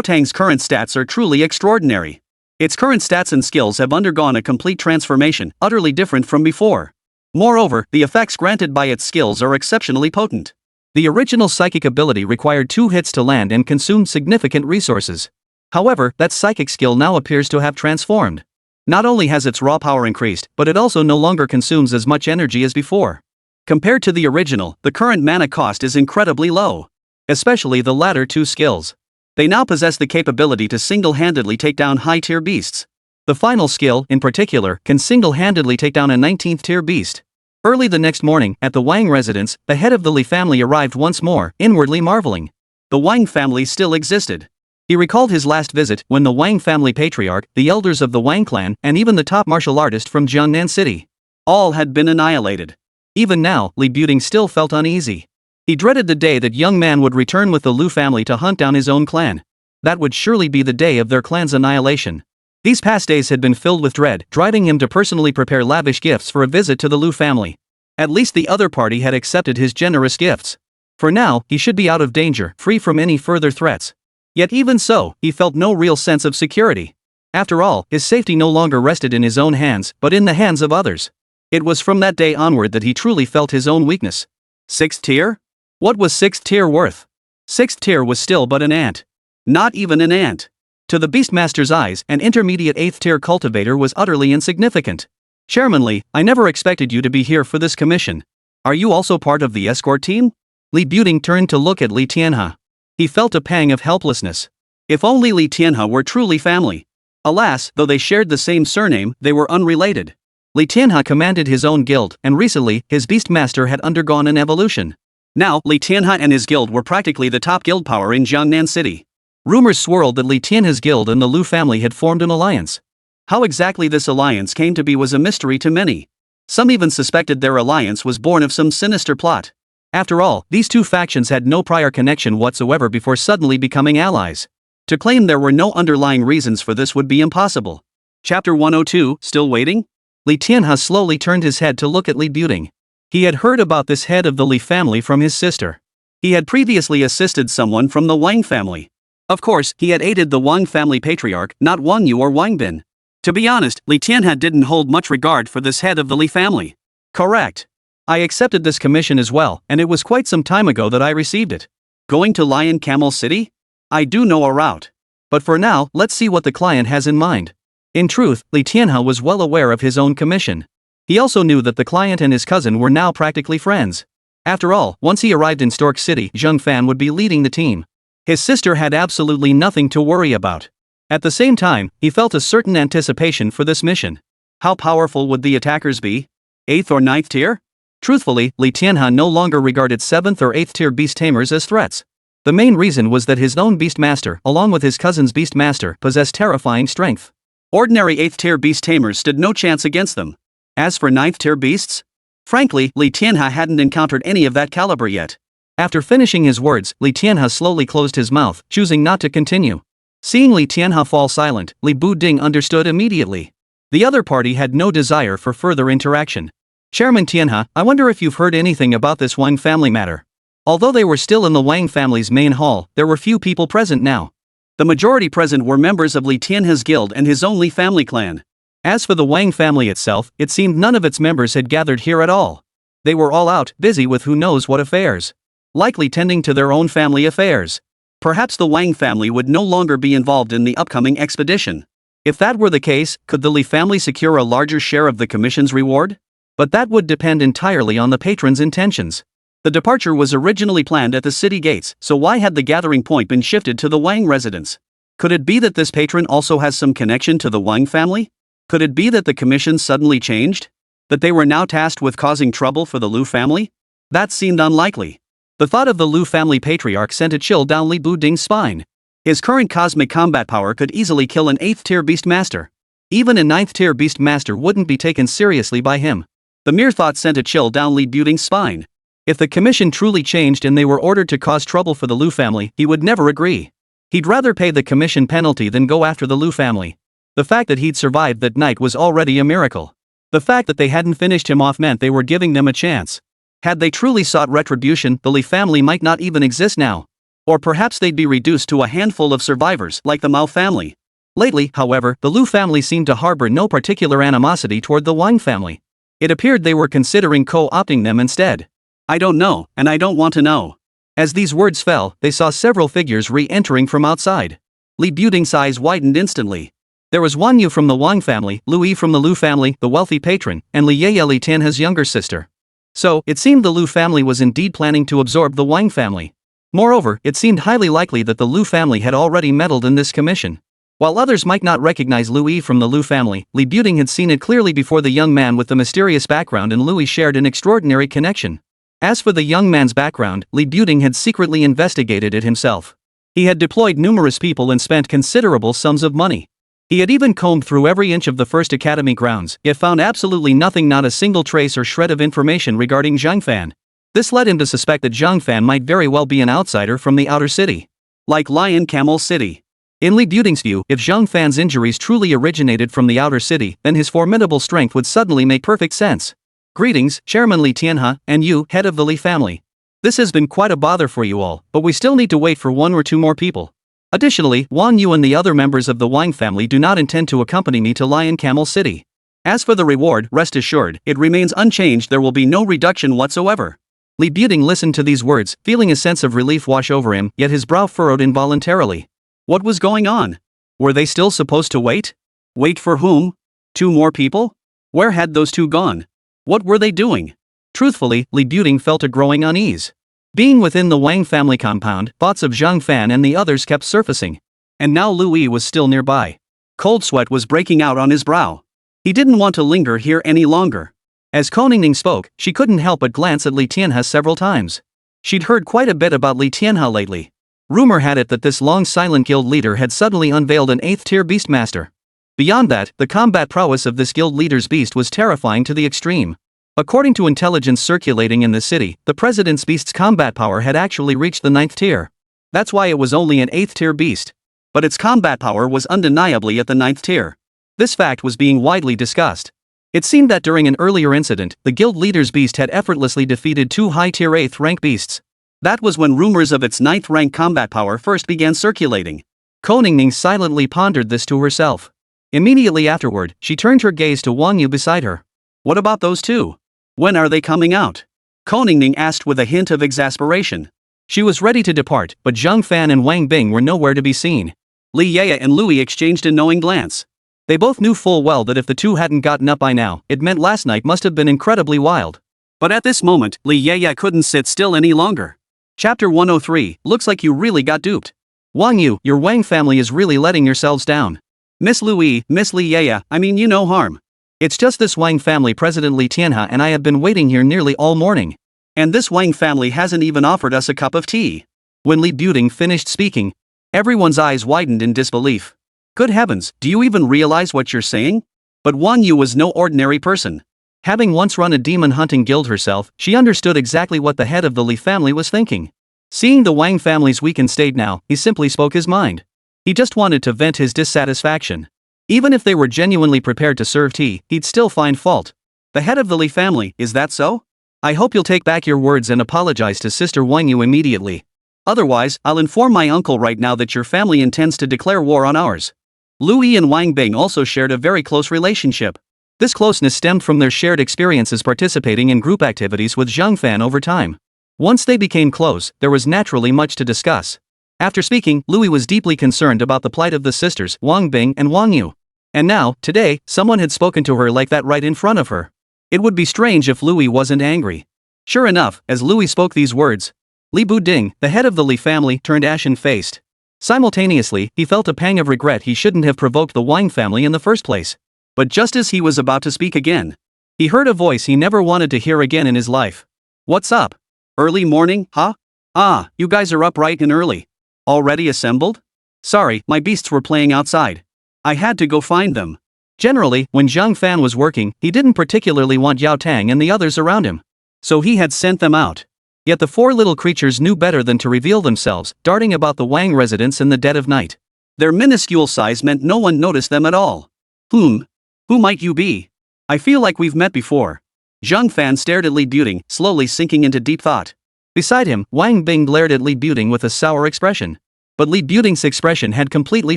Tang's current stats are truly extraordinary. Its current stats and skills have undergone a complete transformation, utterly different from before. Moreover, the effects granted by its skills are exceptionally potent. The original psychic ability required 2 hits to land and consumed significant resources. However, that psychic skill now appears to have transformed. Not only has its raw power increased, but it also no longer consumes as much energy as before. Compared to the original, the current mana cost is incredibly low. Especially the latter 2 skills. They now possess the capability to single-handedly take down high-tier beasts. The final skill, in particular, can single-handedly take down a 19th-tier beast. Early the next morning, at the Wang residence, the head of the Li family arrived once more, inwardly marveling. The Wang family still existed. He recalled his last visit, when the Wang family patriarch, the elders of the Wang clan, and even the top martial artist from Jiangnan City. All had been annihilated. Even now, Li Buting still felt uneasy. He dreaded the day that young man would return with the Lu family to hunt down his own clan. That would surely be the day of their clan's annihilation. These past days had been filled with dread, driving him to personally prepare lavish gifts for a visit to the Lu family. At least the other party had accepted his generous gifts. For now, he should be out of danger, free from any further threats. Yet even so, he felt no real sense of security. After all, his safety no longer rested in his own hands, but in the hands of others. It was from that day onward that he truly felt his own weakness. 6th tier? What was 6th tier worth? 6th tier was still but an ant. Not even an ant. To the Beastmaster's eyes, an intermediate 8th tier cultivator was utterly insignificant. Chairman Li, I never expected you to be here for this commission. Are you also part of the escort team? Li Buting turned to look at Li Tianhe. He felt a pang of helplessness. If only Li Tianhe were truly family. Alas, though they shared the same surname, they were unrelated. Li Tianhe commanded his own guild, and recently, his Beastmaster had undergone an evolution. Now, Li Tianhe and his guild were practically the top guild power in Jiangnan City. Rumors swirled that Li Tianhe's guild and the Lu family had formed an alliance. How exactly this alliance came to be was a mystery to many. Some even suspected their alliance was born of some sinister plot. After all, these 2 factions had no prior connection whatsoever before suddenly becoming allies. To claim there were no underlying reasons for this would be impossible. Chapter 102, still waiting? Li Tianhe slowly turned his head to look at Li Buting. He had heard about this head of the Li family from his sister. He had previously assisted someone from the Wang family. Of course, he had aided the Wang family patriarch, not Wang Yu or Wang Bin. To be honest, Li Tianhe didn't hold much regard for this head of the Li family. Correct. I accepted this commission as well, and it was quite some time ago that I received it. Going to Lion Camel City? I do know a route. But for now, let's see what the client has in mind. In truth, Li Tianhe was well aware of his own commission. He also knew that the client and his cousin were now practically friends. After all, once he arrived in Stork City, Zheng Fan would be leading the team. His sister had absolutely nothing to worry about. At the same time, he felt a certain anticipation for this mission. How powerful would the attackers be? 8th or 9th tier? Truthfully, Li Tianhe no longer regarded 7th or 8th tier beast tamers as threats. The main reason was that his own beast master, along with his cousin's beast master, possessed terrifying strength. Ordinary 8th tier beast tamers stood no chance against them. As for 9th tier beasts? Frankly, Li Tianhe hadn't encountered any of that caliber yet. After finishing his words, Li Tianhe slowly closed his mouth, choosing not to continue. Seeing Li Tianhe fall silent, Li Buding understood immediately. The other party had no desire for further interaction. Chairman Tianhe, I wonder if you've heard anything about this Wang family matter. Although they were still in the Wang family's main hall, there were few people present now. The majority present were members of Li Tianhe's guild and his own Li family clan. As for the Wang family itself, it seemed none of its members had gathered here at all. They were all out, busy with who knows what affairs. Likely tending to their own family affairs. Perhaps the Wang family would no longer be involved in the upcoming expedition. If that were the case, could the Li family secure a larger share of the commission's reward? But that would depend entirely on the patron's intentions. The departure was originally planned at the city gates, so why had the gathering point been shifted to the Wang residence? Could it be that this patron also has some connection to the Wang family? Could it be that the commission suddenly changed? That they were now tasked with causing trouble for the Lu family? That seemed unlikely. The thought of the Lu family patriarch sent a chill down Li Buding's spine. His current cosmic combat power could easily kill an 8th tier beast master. Even a 9th tier beast master wouldn't be taken seriously by him. The mere thought sent a chill down Li Buding's spine. If the commission truly changed and they were ordered to cause trouble for the Lu family, he would never agree. He'd rather pay the commission penalty than go after the Lu family. The fact that he'd survived that night was already a miracle. The fact that they hadn't finished him off meant they were giving them a chance. Had they truly sought retribution, the Li family might not even exist now. Or perhaps they'd be reduced to a handful of survivors like the Mao family. Lately, however, the Lu family seemed to harbor no particular animosity toward the Wang family. It appeared they were considering co-opting them instead. I don't know, and I don't want to know. As these words fell, they saw several figures re-entering from outside. Li Buding's eyes widened instantly. There was Wan Yu from the Wang family, Lu Yi from the Lu family, the wealthy patron, and Li Yeye Li Tianhe's younger sister. So, it seemed the Lu family was indeed planning to absorb the Wang family. Moreover, it seemed highly likely that the Lu family had already meddled in this commission. While others might not recognize Lu Yi from the Lu family, Li Buding had seen it clearly before. The young man with the mysterious background and Lu Yi shared an extraordinary connection. As for the young man's background, Li Buding had secretly investigated it himself. He had deployed numerous people and spent considerable sums of money. He had even combed through every inch of the First Academy grounds, yet found absolutely nothing, not a single trace or shred of information regarding Zheng Fan. This led him to suspect that Zheng Fan might very well be an outsider from the outer city. Like Lion Camel City. In Li Buding's view, if Zheng Fan's injuries truly originated from the outer city, then his formidable strength would suddenly make perfect sense. Greetings, Chairman Li Tianhe, and you, head of the Li family. This has been quite a bother for you all, but we still need to wait for one or two more people. Additionally, Wang Yu and the other members of the Wang family do not intend to accompany me to Lion Camel City. As for the reward, rest assured, it remains unchanged. There will be no reduction whatsoever. Li Buding listened to these words, feeling a sense of relief wash over him, yet his brow furrowed involuntarily. What was going on? Were they still supposed to wait? Wait for whom? 2 more people? Where had those 2 gone? What were they doing? Truthfully, Li Buding felt a growing unease. Being within the Wang family compound, thoughts of Zheng Fan and the others kept surfacing. And now Lu Yi was still nearby. Cold sweat was breaking out on his brow. He didn't want to linger here any longer. As Koningning spoke, she couldn't help but glance at Li Tianhe several times. She'd heard quite a bit about Li Tianhe lately. Rumor had it that this long-silent guild leader had suddenly unveiled an 8th-tier beastmaster. Beyond that, the combat prowess of this guild leader's beast was terrifying to the extreme. According to intelligence circulating in the city, the president's beast's combat power had actually reached the 9th tier. That's why it was only an 8th-tier beast. But its combat power was undeniably at the 9th tier. This fact was being widely discussed. It seemed that during an earlier incident, the guild leader's beast had effortlessly defeated 2 high-tier 8th-rank beasts. That was when rumors of its 9th-rank combat power first began circulating. Koningning silently pondered this to herself. Immediately afterward, she turned her gaze to Wang Yu beside her. What about those two? When are they coming out? Koningning asked with a hint of exasperation. She was ready to depart, but Zhang Fan and Wang Bing were nowhere to be seen. Li Yaya and Louis exchanged a knowing glance. They both knew full well that if the two hadn't gotten up by now, it meant last night must have been incredibly wild. But at this moment, Li Yaya couldn't sit still any longer. Chapter 103, looks like you really got duped. Wang Yu, your Wang family is really letting yourselves down. Miss Louis, Miss Li Yaya, I mean you no harm. It's just this Wang family, President Li Tianhe and I have been waiting here nearly all morning. And this Wang family hasn't even offered us a cup of tea. When Li Buting finished speaking, everyone's eyes widened in disbelief. Good heavens, do you even realize what you're saying? But Wang Yu was no ordinary person. Having once run a demon hunting guild herself, she understood exactly what the head of the Li family was thinking. Seeing the Wang family's weakened state now, he simply spoke his mind. He just wanted to vent his dissatisfaction. Even if they were genuinely prepared to serve tea, he'd still find fault. The head of the Li family, is that so? I hope you'll take back your words and apologize to Sister Wang Yu immediately. Otherwise, I'll inform my uncle right now that your family intends to declare war on ours. Louis and Wang Bing also shared a very close relationship. This closeness stemmed from their shared experiences participating in group activities with Zhang Fan over time. Once they became close, there was naturally much to discuss. After speaking, Louis was deeply concerned about the plight of the sisters, Wang Bing and Wang Yu. And now, today, someone had spoken to her like that right in front of her. It would be strange if Louis wasn't angry. Sure enough, as Louis spoke these words, Li Buding, the head of the Li family, turned ashen-faced. Simultaneously, he felt a pang of regret he shouldn't have provoked the Wang family in the first place. But just as he was about to speak again, he heard a voice he never wanted to hear again in his life. What's up? Early morning, huh? Ah, you guys are up bright and early. Already assembled? Sorry, my beasts were playing outside. I had to go find them. Generally, when Zhang Fan was working, he didn't particularly want Yao Tang and the others around him. So he had sent them out. Yet the four little creatures knew better than to reveal themselves, darting about the Wang residence in the dead of night. Their minuscule size meant no one noticed them at all. Who might you be? I feel like we've met before. Zhang Fan stared at Li Buting, slowly sinking into deep thought. Beside him, Wang Bing glared at Li Buting with a sour expression. But Li Buting's expression had completely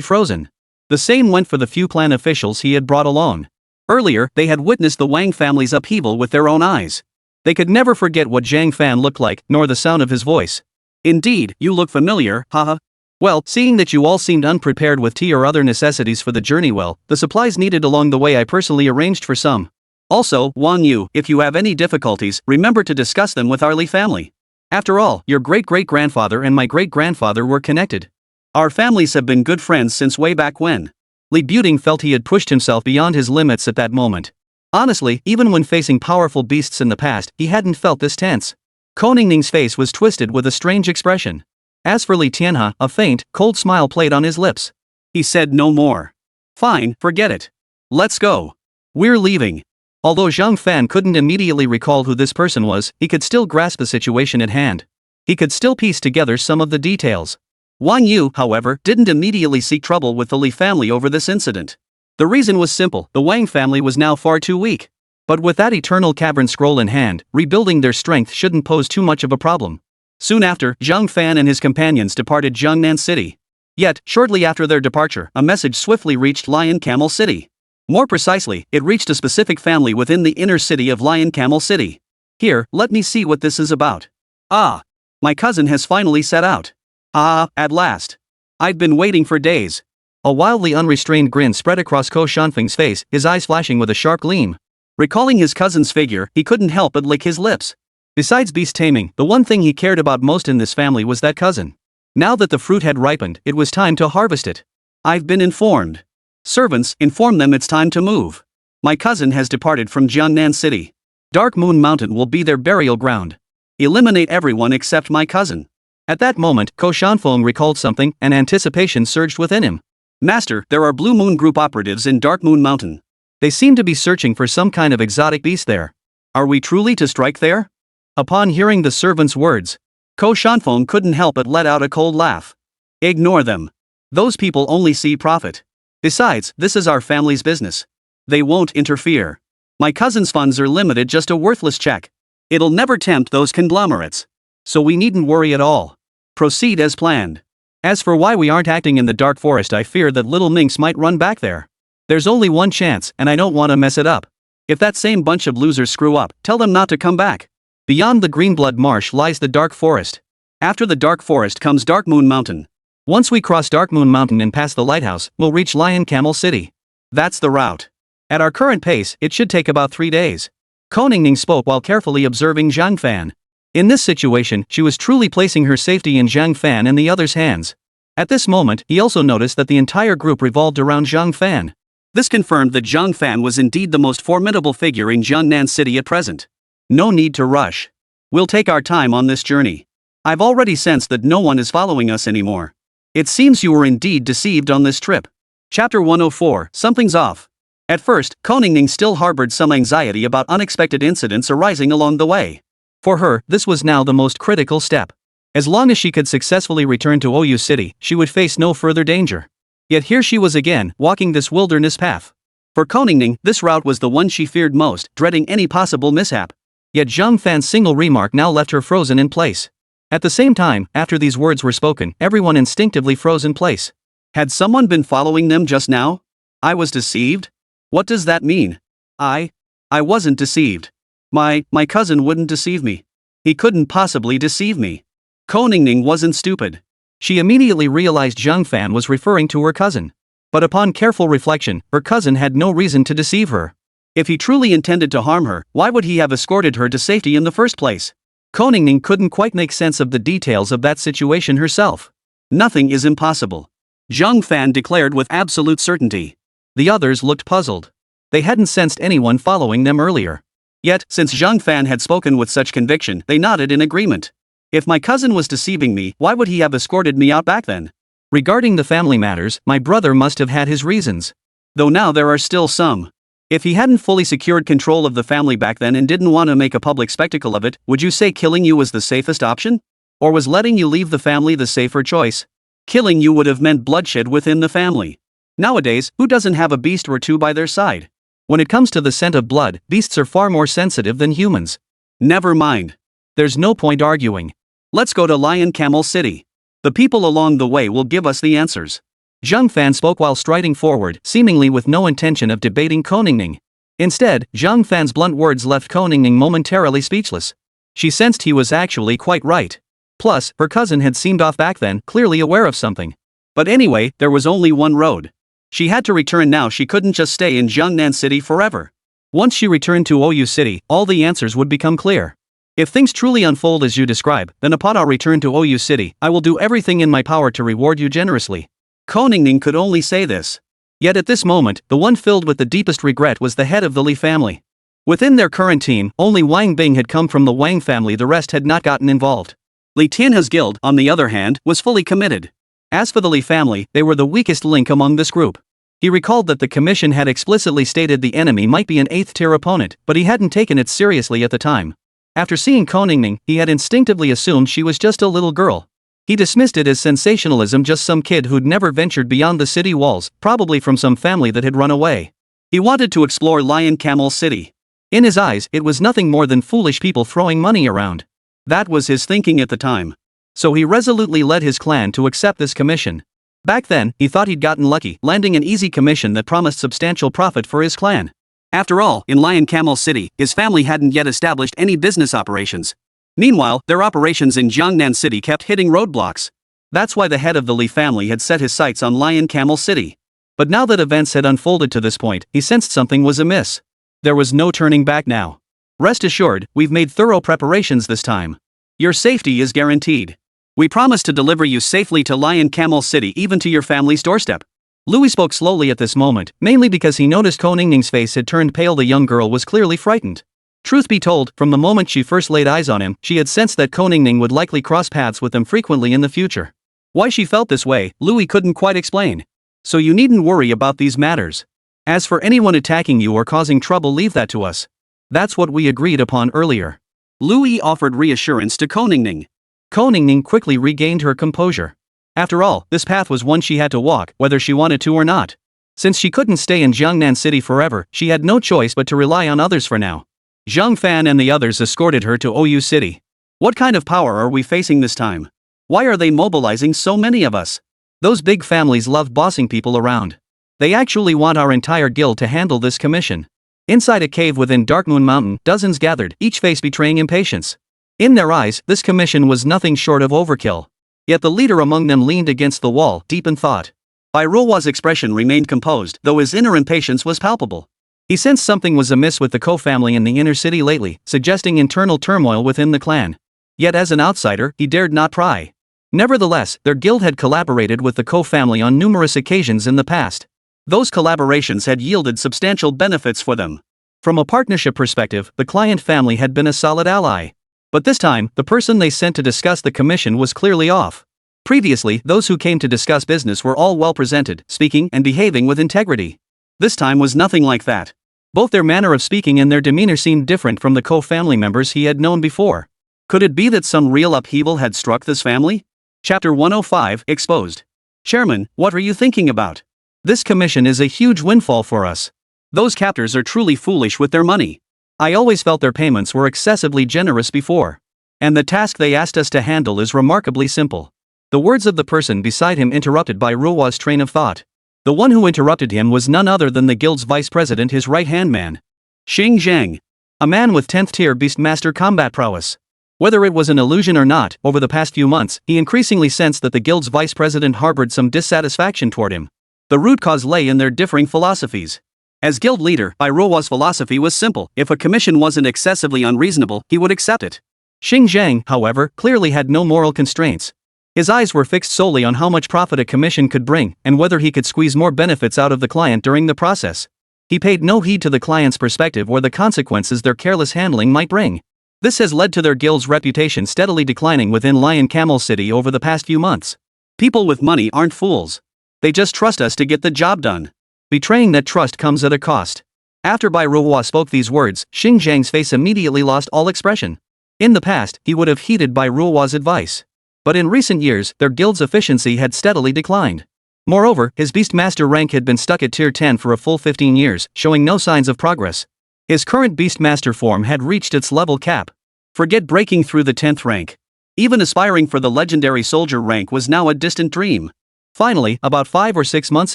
frozen. The same went for the few clan officials he had brought along. Earlier, they had witnessed the Wang family's upheaval with their own eyes. They could never forget what Zhang Fan looked like, nor the sound of his voice. Indeed, you look familiar, haha. Well, seeing that you all seemed unprepared with tea or other necessities for the journey, well, the supplies needed along the way I personally arranged for some. Also, Wang Yu, if you have any difficulties, remember to discuss them with our Li family. After all, your great-great-grandfather and my great-grandfather were connected. Our families have been good friends since way back when. Li Buting felt he had pushed himself beyond his limits at that moment. Honestly, even when facing powerful beasts in the past, he hadn't felt this tense. Koningning's face was twisted with a strange expression. As for Li Tianhe, a faint, cold smile played on his lips. He said no more. Fine, forget it. Let's go. We're leaving. Although Zhang Fan couldn't immediately recall who this person was, he could still grasp the situation at hand. He could still piece together some of the details. Wang Yu, however, didn't immediately seek trouble with the Li family over this incident. The reason was simple, the Wang family was now far too weak. But with that eternal cavern scroll in hand, rebuilding their strength shouldn't pose too much of a problem. Soon after, Zhang Fan and his companions departed Jiangnan City. Yet, shortly after their departure, a message swiftly reached Lion Camel City. More precisely, it reached a specific family within the inner city of Lion Camel City. Here, let me see what this is about. Ah! My cousin has finally set out. Ah, at last. I'd been waiting for days. A wildly unrestrained grin spread across Ko Shanfeng's face, his eyes flashing with a sharp gleam. Recalling his cousin's figure, he couldn't help but lick his lips. Besides beast taming, the one thing he cared about most in this family was that cousin. Now that the fruit had ripened, it was time to harvest it. I've been informed. Servants, inform them it's time to move. My cousin has departed from Jiangnan City. Dark Moon Mountain will be their burial ground. Eliminate everyone except my cousin. At that moment, Ko Shanfeng recalled something, and anticipation surged within him. Master, there are Blue Moon Group operatives in Dark Moon Mountain. They seem to be searching for some kind of exotic beast there. Are we truly to strike there? Upon hearing the servant's words, Ko Shanfeng couldn't help but let out a cold laugh. Ignore them. Those people only see profit. Besides, this is our family's business. They won't interfere. My cousin's funds are limited, just a worthless check. It'll never tempt those conglomerates. So we needn't worry at all. Proceed as planned. As for why we aren't acting in the dark forest, I fear that little minks might run back there. There's only one chance, and I don't want to mess it up. If that same bunch of losers screw up, tell them not to come back. Beyond the Greenblood Marsh lies the Dark Forest. After the Dark Forest comes Dark Moon Mountain. Once we cross Dark Moon Mountain and pass the lighthouse, we'll reach Lion Camel City. That's the route. At our current pace, it should take about 3 days. Koningning spoke while carefully observing Zhang Fan. In this situation, she was truly placing her safety in Zhang Fan and the others' hands. At this moment, he also noticed that the entire group revolved around Zhang Fan. This confirmed that Zhang Fan was indeed the most formidable figure in Jiangnan City at present. No need to rush. We'll take our time on this journey. I've already sensed that no one is following us anymore. It seems you were indeed deceived on this trip. Chapter 104, Something's Off. At first, Koningning still harbored some anxiety about unexpected incidents arising along the way. For her, this was now the most critical step. As long as she could successfully return to Oyu City, she would face no further danger. Yet here she was again, walking this wilderness path. For Koningning, this route was the one she feared most, dreading any possible mishap. Yet Zhang Fan's single remark now left her frozen in place. At the same time, after these words were spoken, everyone instinctively froze in place. Had someone been following them just now? I was deceived? What does that mean? I wasn't deceived. My cousin wouldn't deceive me. He couldn't possibly deceive me. Koningning wasn't stupid. She immediately realized Zhang Fan was referring to her cousin. But upon careful reflection, her cousin had no reason to deceive her. If he truly intended to harm her, why would he have escorted her to safety in the first place? Koningning couldn't quite make sense of the details of that situation herself. Nothing is impossible. Zhang Fan declared with absolute certainty. The others looked puzzled. They hadn't sensed anyone following them earlier. Yet, since Zhang Fan had spoken with such conviction, they nodded in agreement. If my cousin was deceiving me, why would he have escorted me out back then? Regarding the family matters, my brother must have had his reasons. Though now there are still some. If he hadn't fully secured control of the family back then and didn't want to make a public spectacle of it, would you say killing you was the safest option? Or was letting you leave the family the safer choice? Killing you would have meant bloodshed within the family. Nowadays, who doesn't have a beast or two by their side? When it comes to the scent of blood, beasts are far more sensitive than humans. Never mind. There's no point arguing. Let's go to Lion Camel City. The people along the way will give us the answers. Zhang Fan spoke while striding forward, seemingly with no intention of debating Koningning. Instead, Zhang Fan's blunt words left Koningning momentarily speechless. She sensed he was actually quite right. Plus, her cousin had seemed off back then, clearly aware of something. But anyway, there was only one road. She had to return now. She couldn't just stay in Jiangnan City forever. Once she returned to Oyu City, all the answers would become clear. If things truly unfold as you describe, then upon our return to Oyu City, I will do everything in my power to reward you generously. Koningning could only say this. Yet at this moment, the one filled with the deepest regret was the head of the Li family. Within their current team, only Wang Bing had come from the Wang family, the rest had not gotten involved. Li Tianhe's guild, on the other hand, was fully committed. As for the Li family, they were the weakest link among this group. He recalled that the commission had explicitly stated the enemy might be an 8th-tier opponent, but he hadn't taken it seriously at the time. After seeing Koningning, he had instinctively assumed she was just a little girl. He dismissed it as sensationalism, just some kid who'd never ventured beyond the city walls, probably from some family that had run away. He wanted to explore Lion Camel City. In his eyes, it was nothing more than foolish people throwing money around. That was his thinking at the time. So he resolutely led his clan to accept this commission. Back then, he thought he'd gotten lucky, landing an easy commission that promised substantial profit for his clan. After all, in Lion Camel City, his family hadn't yet established any business operations. Meanwhile, their operations in Jiangnan City kept hitting roadblocks. That's why the head of the Li family had set his sights on Lion Camel City. But now that events had unfolded to this point, he sensed something was amiss. There was no turning back now. Rest assured, we've made thorough preparations this time. Your safety is guaranteed. We promise to deliver you safely to Lion Camel City, even to your family's doorstep. Louis spoke slowly at this moment, mainly because he noticed Koningning's face had turned pale. The young girl was clearly frightened. Truth be told, from the moment she first laid eyes on him, she had sensed that Koningning would likely cross paths with him frequently in the future. Why she felt this way, Louis couldn't quite explain. So you needn't worry about these matters. As for anyone attacking you or causing trouble, leave that to us. That's what we agreed upon earlier. Louis offered reassurance to Koningning. Koningning quickly regained her composure. After all, this path was one she had to walk, whether she wanted to or not. Since she couldn't stay in Jiangnan City forever, she had no choice but to rely on others for now. Zhang Fan and the others escorted her to Oyu City. What kind of power are we facing this time? Why are they mobilizing so many of us? Those big families love bossing people around. They actually want our entire guild to handle this commission. Inside a cave within Darkmoon Mountain, dozens gathered, each face betraying impatience. In their eyes, this commission was nothing short of overkill. Yet the leader among them leaned against the wall, deep in thought. Bai Ruo's expression remained composed, though his inner impatience was palpable. He sensed something was amiss with the Ko family in the inner city lately, suggesting internal turmoil within the clan. Yet as an outsider, he dared not pry. Nevertheless, their guild had collaborated with the Ko family on numerous occasions in the past. Those collaborations had yielded substantial benefits for them. From a partnership perspective, the client family had been a solid ally. But this time, the person they sent to discuss the commission was clearly off. Previously, those who came to discuss business were all well presented, speaking and behaving with integrity. This time was nothing like that. Both their manner of speaking and their demeanor seemed different from the Ko family members he had known before. Could it be that some real upheaval had struck this family? Chapter 105, Exposed. Chairman, what are you thinking about? This commission is a huge windfall for us. Those captors are truly foolish with their money. I always felt their payments were excessively generous before. And the task they asked us to handle is remarkably simple. The words of the person beside him interrupted Bai Ruo's train of thought. The one who interrupted him was none other than the guild's vice president, his right-hand man. Xing Zhang. A man with 10th tier Beastmaster combat prowess. Whether it was an illusion or not, over the past few months, he increasingly sensed that the guild's vice president harbored some dissatisfaction toward him. The root cause lay in their differing philosophies. As guild leader, Bai Ruo's philosophy was simple: if a commission wasn't excessively unreasonable, he would accept it. Xing Zhang, however, clearly had no moral constraints. His eyes were fixed solely on how much profit a commission could bring, and whether he could squeeze more benefits out of the client during the process. He paid no heed to the client's perspective or the consequences their careless handling might bring. This has led to their guild's reputation steadily declining within Lion Camel City over the past few months. People with money aren't fools. They just trust us to get the job done. Betraying that trust comes at a cost. After Bai Ruo spoke these words, Xing Zhang's face immediately lost all expression. In the past, he would have heeded Bai Ruo's advice. But in recent years, their guild's efficiency had steadily declined. Moreover, his Beastmaster rank had been stuck at tier 10 for a full 15 years, showing no signs of progress. His current Beastmaster form had reached its level cap. Forget breaking through the 10th rank. Even aspiring for the legendary soldier rank was now a distant dream. Finally, about 5 or 6 months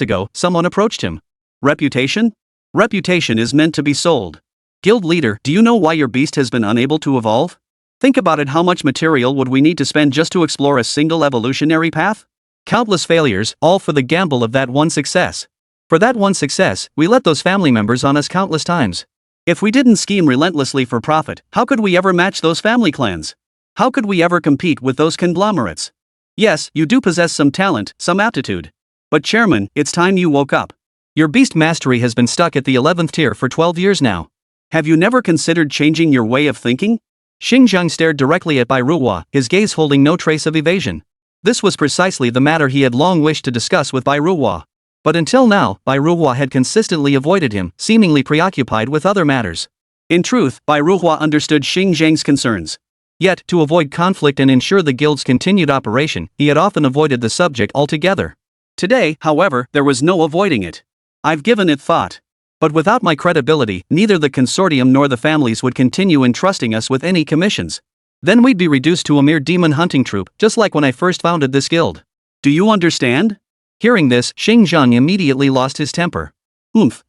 ago, someone approached him. Reputation? Reputation is meant to be sold. Guild leader, do you know why your beast has been unable to evolve? Think about it: how much material would we need to spend just to explore a single evolutionary path? Countless failures, all for the gamble of that one success. For that one success, we let those family members on us countless times. If we didn't scheme relentlessly for profit, how could we ever match those family clans? How could we ever compete with those conglomerates? Yes, you do possess some talent, some aptitude. But Chairman, it's time you woke up. Your beast mastery has been stuck at the 11th tier for 12 years now. Have you never considered changing your way of thinking? Xing Zhang stared directly at Bai Ruo, his gaze holding no trace of evasion. This was precisely the matter he had long wished to discuss with Bai Ruo. But until now, Bai Ruo had consistently avoided him, seemingly preoccupied with other matters. In truth, Bai Ruo understood Xing Zhang's concerns. Yet, to avoid conflict and ensure the guild's continued operation, he had often avoided the subject altogether. Today, however, there was no avoiding it. I've given it thought. But without my credibility, neither the consortium nor the families would continue entrusting us with any commissions. Then we'd be reduced to a mere demon hunting troop, just like when I first founded this guild. Do you understand? Hearing this, Xing Zhang immediately lost his temper.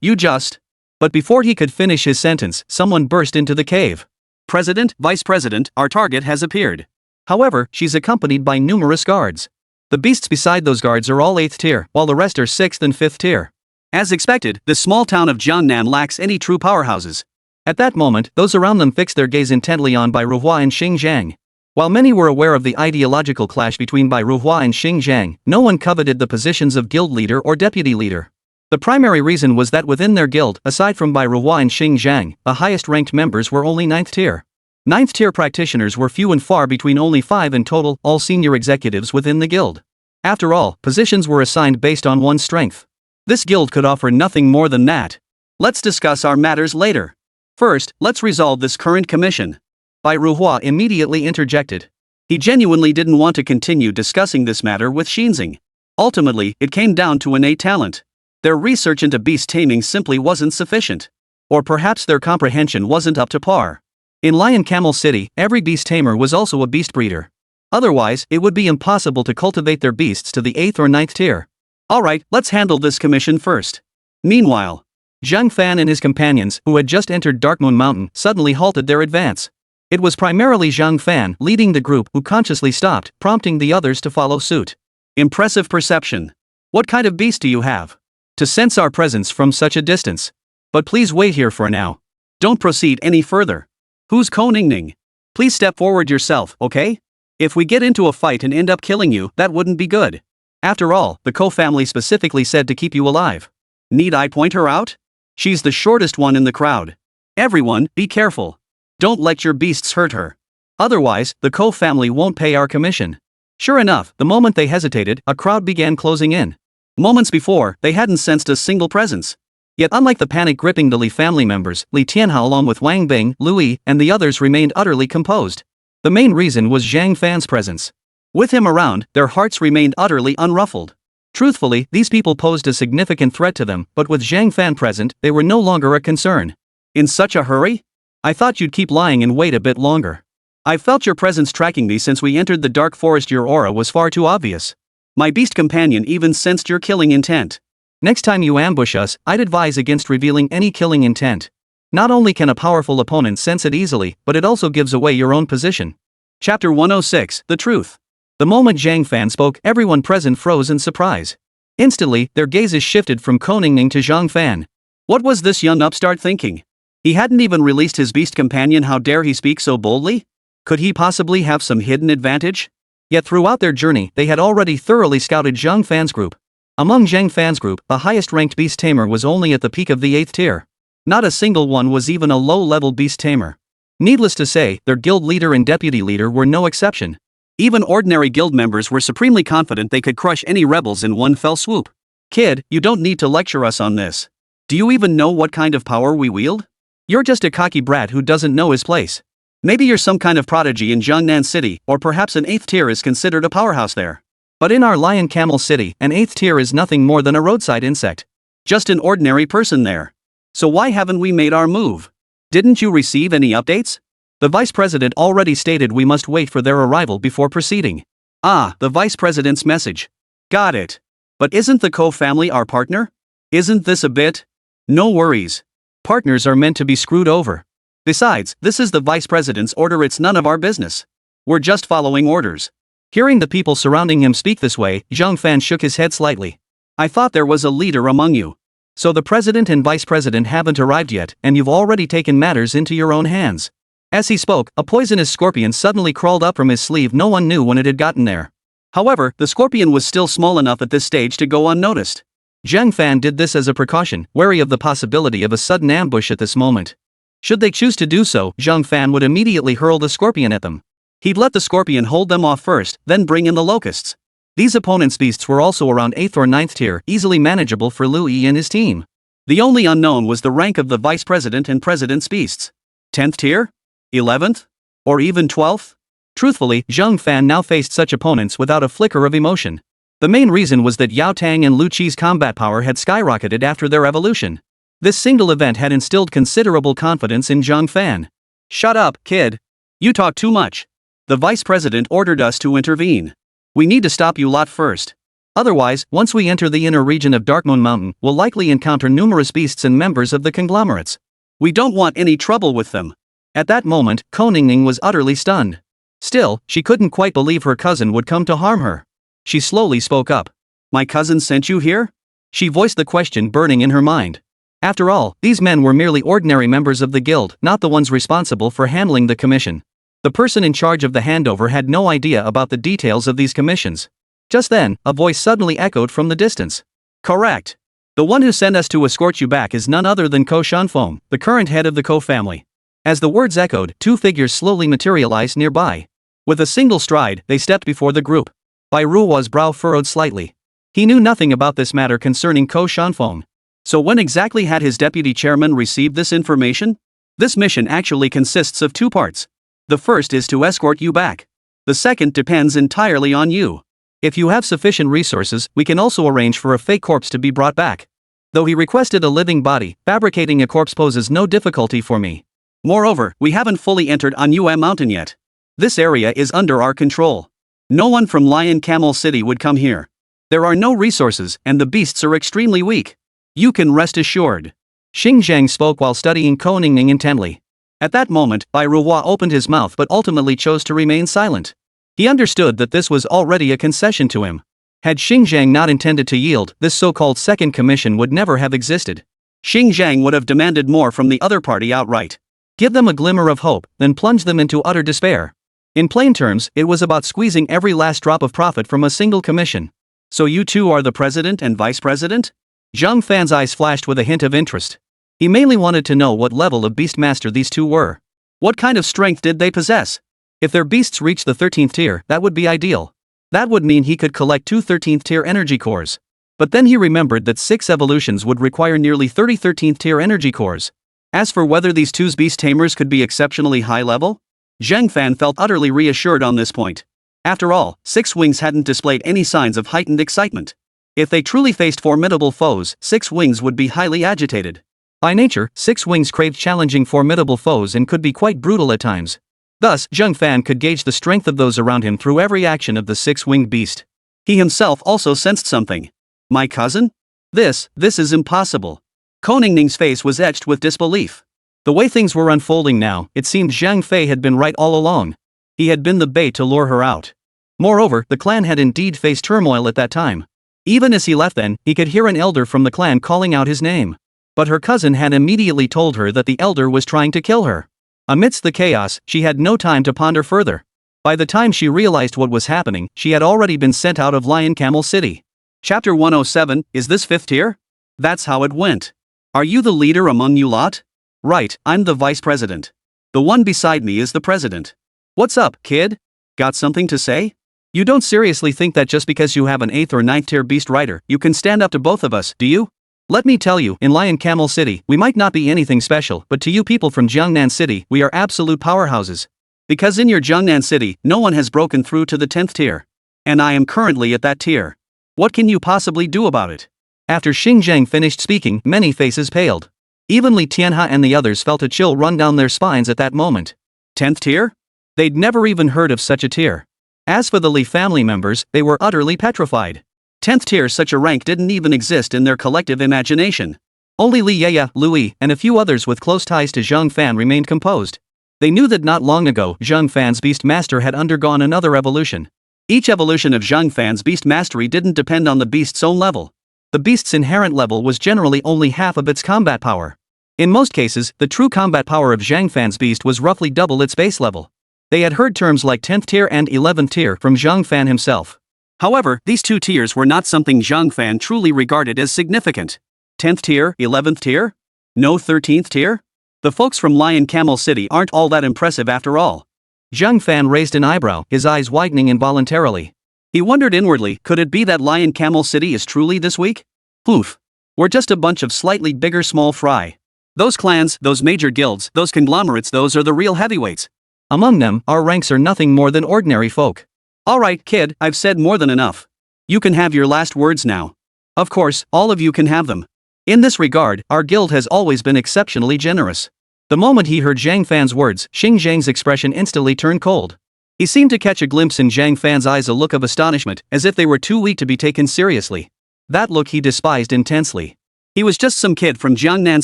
You just... But before he could finish his sentence, someone burst into the cave. President, Vice President, our target has appeared. However, she's accompanied by numerous guards. The beasts beside those guards are all 8th tier, while the rest are 6th and 5th tier. As expected, the small town of Jiangnan lacks any true powerhouses. At that moment, those around them fixed their gaze intently on Bai Ruo and Xing Zhang. While many were aware of the ideological clash between Bai Ruo and Xing Zhang, no one coveted the positions of guild leader or deputy leader. The primary reason was that within their guild, aside from Bai Ruo and Xing Zhang, the highest-ranked members were only 9th tier. 9th tier practitioners were few and far between, only 5 in total, all senior executives within the guild. After all, positions were assigned based on one's strength. This guild could offer nothing more than that. Let's discuss our matters later. First, let's resolve this current commission. Bai Ruo immediately interjected. He genuinely didn't want to continue discussing this matter with Xinzing. Ultimately, it came down to innate talent. Their research into beast taming simply wasn't sufficient. Or perhaps their comprehension wasn't up to par. In Lion Camel City, every beast tamer was also a beast breeder. Otherwise, it would be impossible to cultivate their beasts to the 8th or 9th tier. Alright, let's handle this commission first. Meanwhile, Zhang Fan and his companions, who had just entered Darkmoon Mountain, suddenly halted their advance. It was primarily Zhang Fan leading the group who consciously stopped, prompting the others to follow suit. impressive perception. What kind of beast do you have To sense our presence from such a distance. But please wait here for now. Don't proceed any further. Who's Ko Ningning? Please step forward yourself, okay? If we get into a fight and end up killing you, that wouldn't be good. After all, the Ko family specifically said to keep you alive. Need I point her out? She's the shortest one in the crowd. Everyone, be careful. Don't let your beasts hurt her. Otherwise, the Ko family won't pay our commission. Sure enough, the moment they hesitated, a crowd began closing in. Moments before, they hadn't sensed a single presence. Yet unlike the panic-gripping the Li family members, Li Tianhao along with Wang Bing, Lu Yi, and the others remained utterly composed. The main reason was Zhang Fan's presence. With him around, their hearts remained utterly unruffled. Truthfully, these people posed a significant threat to them, but with Zhang Fan present, they were no longer a concern. In such a hurry? I thought you'd keep lying and wait a bit longer. I've felt your presence tracking me since we entered the dark forest. Your aura was far too obvious. My beast companion even sensed your killing intent. Next time you ambush us, I'd advise against revealing any killing intent. Not only can a powerful opponent sense it easily, but it also gives away your own position. Chapter 106, The Truth. The moment Zhang Fan spoke, everyone present froze in surprise. Instantly, their gazes shifted from Ko Ningning to Zhang Fan. What was this young upstart thinking? He hadn't even released his beast companion. How dare he speak so boldly? Could he possibly have some hidden advantage? Yet throughout their journey, they had already thoroughly scouted Zhang Fan's group. Among Zhang Fan's group, the highest-ranked beast tamer was only at the peak of the 8th tier. Not a single one was even a low-level beast tamer. Needless to say, their guild leader and deputy leader were no exception. Even ordinary guild members were supremely confident they could crush any rebels in one fell swoop. Kid, you don't need to lecture us on this. Do you even know what kind of power we wield? You're just a cocky brat who doesn't know his place. Maybe you're some kind of prodigy in Jiangnan City, or perhaps an 8th tier is considered a powerhouse there. But in our Lion Camel City, an 8th tier is nothing more than a roadside insect. Just an ordinary person there. So why haven't we made our move? Didn't you receive any updates? The vice president already stated we must wait for their arrival before proceeding. Ah, the vice president's message. Got it. But isn't the Ko family our partner? Isn't this a bit? No worries. Partners are meant to be screwed over. Besides, this is the vice president's order. It's none of our business. We're just following orders. Hearing the people surrounding him speak this way, Zhang Fan shook his head slightly. I thought there was a leader among you. So the president and vice president haven't arrived yet, and you've already taken matters into your own hands. As he spoke, a poisonous scorpion suddenly crawled up from his sleeve. No one knew when it had gotten there. However, the scorpion was still small enough at this stage to go unnoticed. Zhang Fan did this as a precaution, wary of the possibility of a sudden ambush at this moment. Should they choose to do so, Zhang Fan would immediately hurl the scorpion at them. He'd let the scorpion hold them off first, then bring in the locusts. These opponents' beasts were also around 8th or 9th tier, easily manageable for Lu Yi and his team. The only unknown was the rank of the vice president and president's beasts. 10th tier? 11th? Or even 12th? Truthfully, Zhang Fan now faced such opponents without a flicker of emotion. The main reason was that Yao Tang and Lu Qi's combat power had skyrocketed after their evolution. This single event had instilled considerable confidence in Zhang Fan. Shut up, kid. You talk too much. The vice president ordered us to intervene. We need to stop you lot first. Otherwise, once we enter the inner region of Darkmoon Mountain, we'll likely encounter numerous beasts and members of the conglomerates. We don't want any trouble with them. At that moment, Ko Ningning was utterly stunned. Still, she couldn't quite believe her cousin would come to harm her. She slowly spoke up. My cousin sent you here? She voiced the question burning in her mind. After all, these men were merely ordinary members of the guild, not the ones responsible for handling the commission. The person in charge of the handover had no idea about the details of these commissions. Just then, a voice suddenly echoed from the distance. Correct. The one who sent us to escort you back is none other than Ko Shanfeng, the current head of the Ko family. As the words echoed, two figures slowly materialized nearby. With a single stride, they stepped before the group. Bai Ruo's brow furrowed slightly. He knew nothing about this matter concerning Ko Shanfeng. So when exactly had his deputy chairman received this information? This mission actually consists of two parts. The first is to escort you back. The second depends entirely on you. If you have sufficient resources, we can also arrange for a fake corpse to be brought back. Though he requested a living body, fabricating a corpse poses no difficulty for me. Moreover, we haven't fully entered Anhua Mountain yet. This area is under our control. No one from Lion Camel City would come here. There are no resources, and the beasts are extremely weak. You can rest assured. Xingjiang spoke while studying Koningning intently. At that moment, Bai Ruhua opened his mouth but ultimately chose to remain silent. He understood that this was already a concession to him. Had Xingjiang not intended to yield, this so-called second commission would never have existed. Xingjiang would have demanded more from the other party outright. Give them a glimmer of hope, then plunge them into utter despair. In plain terms, it was about squeezing every last drop of profit from a single commission. So you two are the president and vice president? Zhang Fan's eyes flashed with a hint of interest. He mainly wanted to know what level of beastmaster these two were. What kind of strength did they possess? If their beasts reached the 13th tier, that would be ideal. That would mean he could collect 2 13th tier energy cores. But then he remembered that 6 evolutions would require nearly 30 13th tier energy cores. As for whether these two beast tamers could be exceptionally high level, Zhang Fan felt utterly reassured on this point. After all, 6 Wings hadn't displayed any signs of heightened excitement. If they truly faced formidable foes, 6 Wings would be highly agitated. By nature, 6 Wings craved challenging formidable foes and could be quite brutal at times. Thus, Zhang Fan could gauge the strength of those around him through every action of the 6-winged beast. He himself also sensed something. My cousin? This is impossible. Koningning's face was etched with disbelief. The way things were unfolding now, it seemed Zhang Fei had been right all along. He had been the bait to lure her out. Moreover, the clan had indeed faced turmoil at that time. Even as he left then, he could hear an elder from the clan calling out his name. But her cousin had immediately told her that the elder was trying to kill her. Amidst the chaos, she had no time to ponder further. By the time she realized what was happening, she had already been sent out of Lion Camel City. Chapter 107, is this 5th tier? That's how it went. Are you the leader among you lot? Right, I'm the vice president. The one beside me is the president. What's up, kid? Got something to say? You don't seriously think that just because you have an 8th or 9th tier beast rider, you can stand up to both of us, do you? Let me tell you, in Lion Camel City, we might not be anything special, but to you people from Jiangnan City, we are absolute powerhouses. Because in your Jiangnan City, no one has broken through to the 10th tier. And I am currently at that tier. What can you possibly do about it? After Xingjiang finished speaking, many faces paled. Even Li Tianhe and the others felt a chill run down their spines at that moment. 10th tier? They'd never even heard of such a tier. As for the Li family members, they were utterly petrified. 10th tier, such a rank didn't even exist in their collective imagination. Only Li Yeye, Lui, and a few others with close ties to Zhang Fan remained composed. They knew that not long ago, Zhang Fan's beast master had undergone another evolution. Each evolution of Zhang Fan's beast mastery didn't depend on the beast's own level. The beast's inherent level was generally only half of its combat power. In most cases, the true combat power of Zhang Fan's beast was roughly double its base level. They had heard terms like 10th tier and 11th tier from Zhang Fan himself. However, these two tiers were not something Zhang Fan truly regarded as significant. 10th tier, 11th tier? No 13th tier? The folks from Lion Camel City aren't all that impressive after all. Zhang Fan raised an eyebrow, his eyes widening involuntarily. He wondered inwardly, could it be that Lion Camel City is truly this weak? Oof. We're just a bunch of slightly bigger small fry. Those clans, those major guilds, those conglomerates, those are the real heavyweights. Among them, our ranks are nothing more than ordinary folk. Alright, kid, I've said more than enough. You can have your last words now. Of course, all of you can have them. In this regard, our guild has always been exceptionally generous. The moment he heard Zhang Fan's words, Xingjiang's expression instantly turned cold. He seemed to catch a glimpse in Zhang Fan's eyes, a look of astonishment, as if they were too weak to be taken seriously. That look he despised intensely. He was just some kid from Jiangnan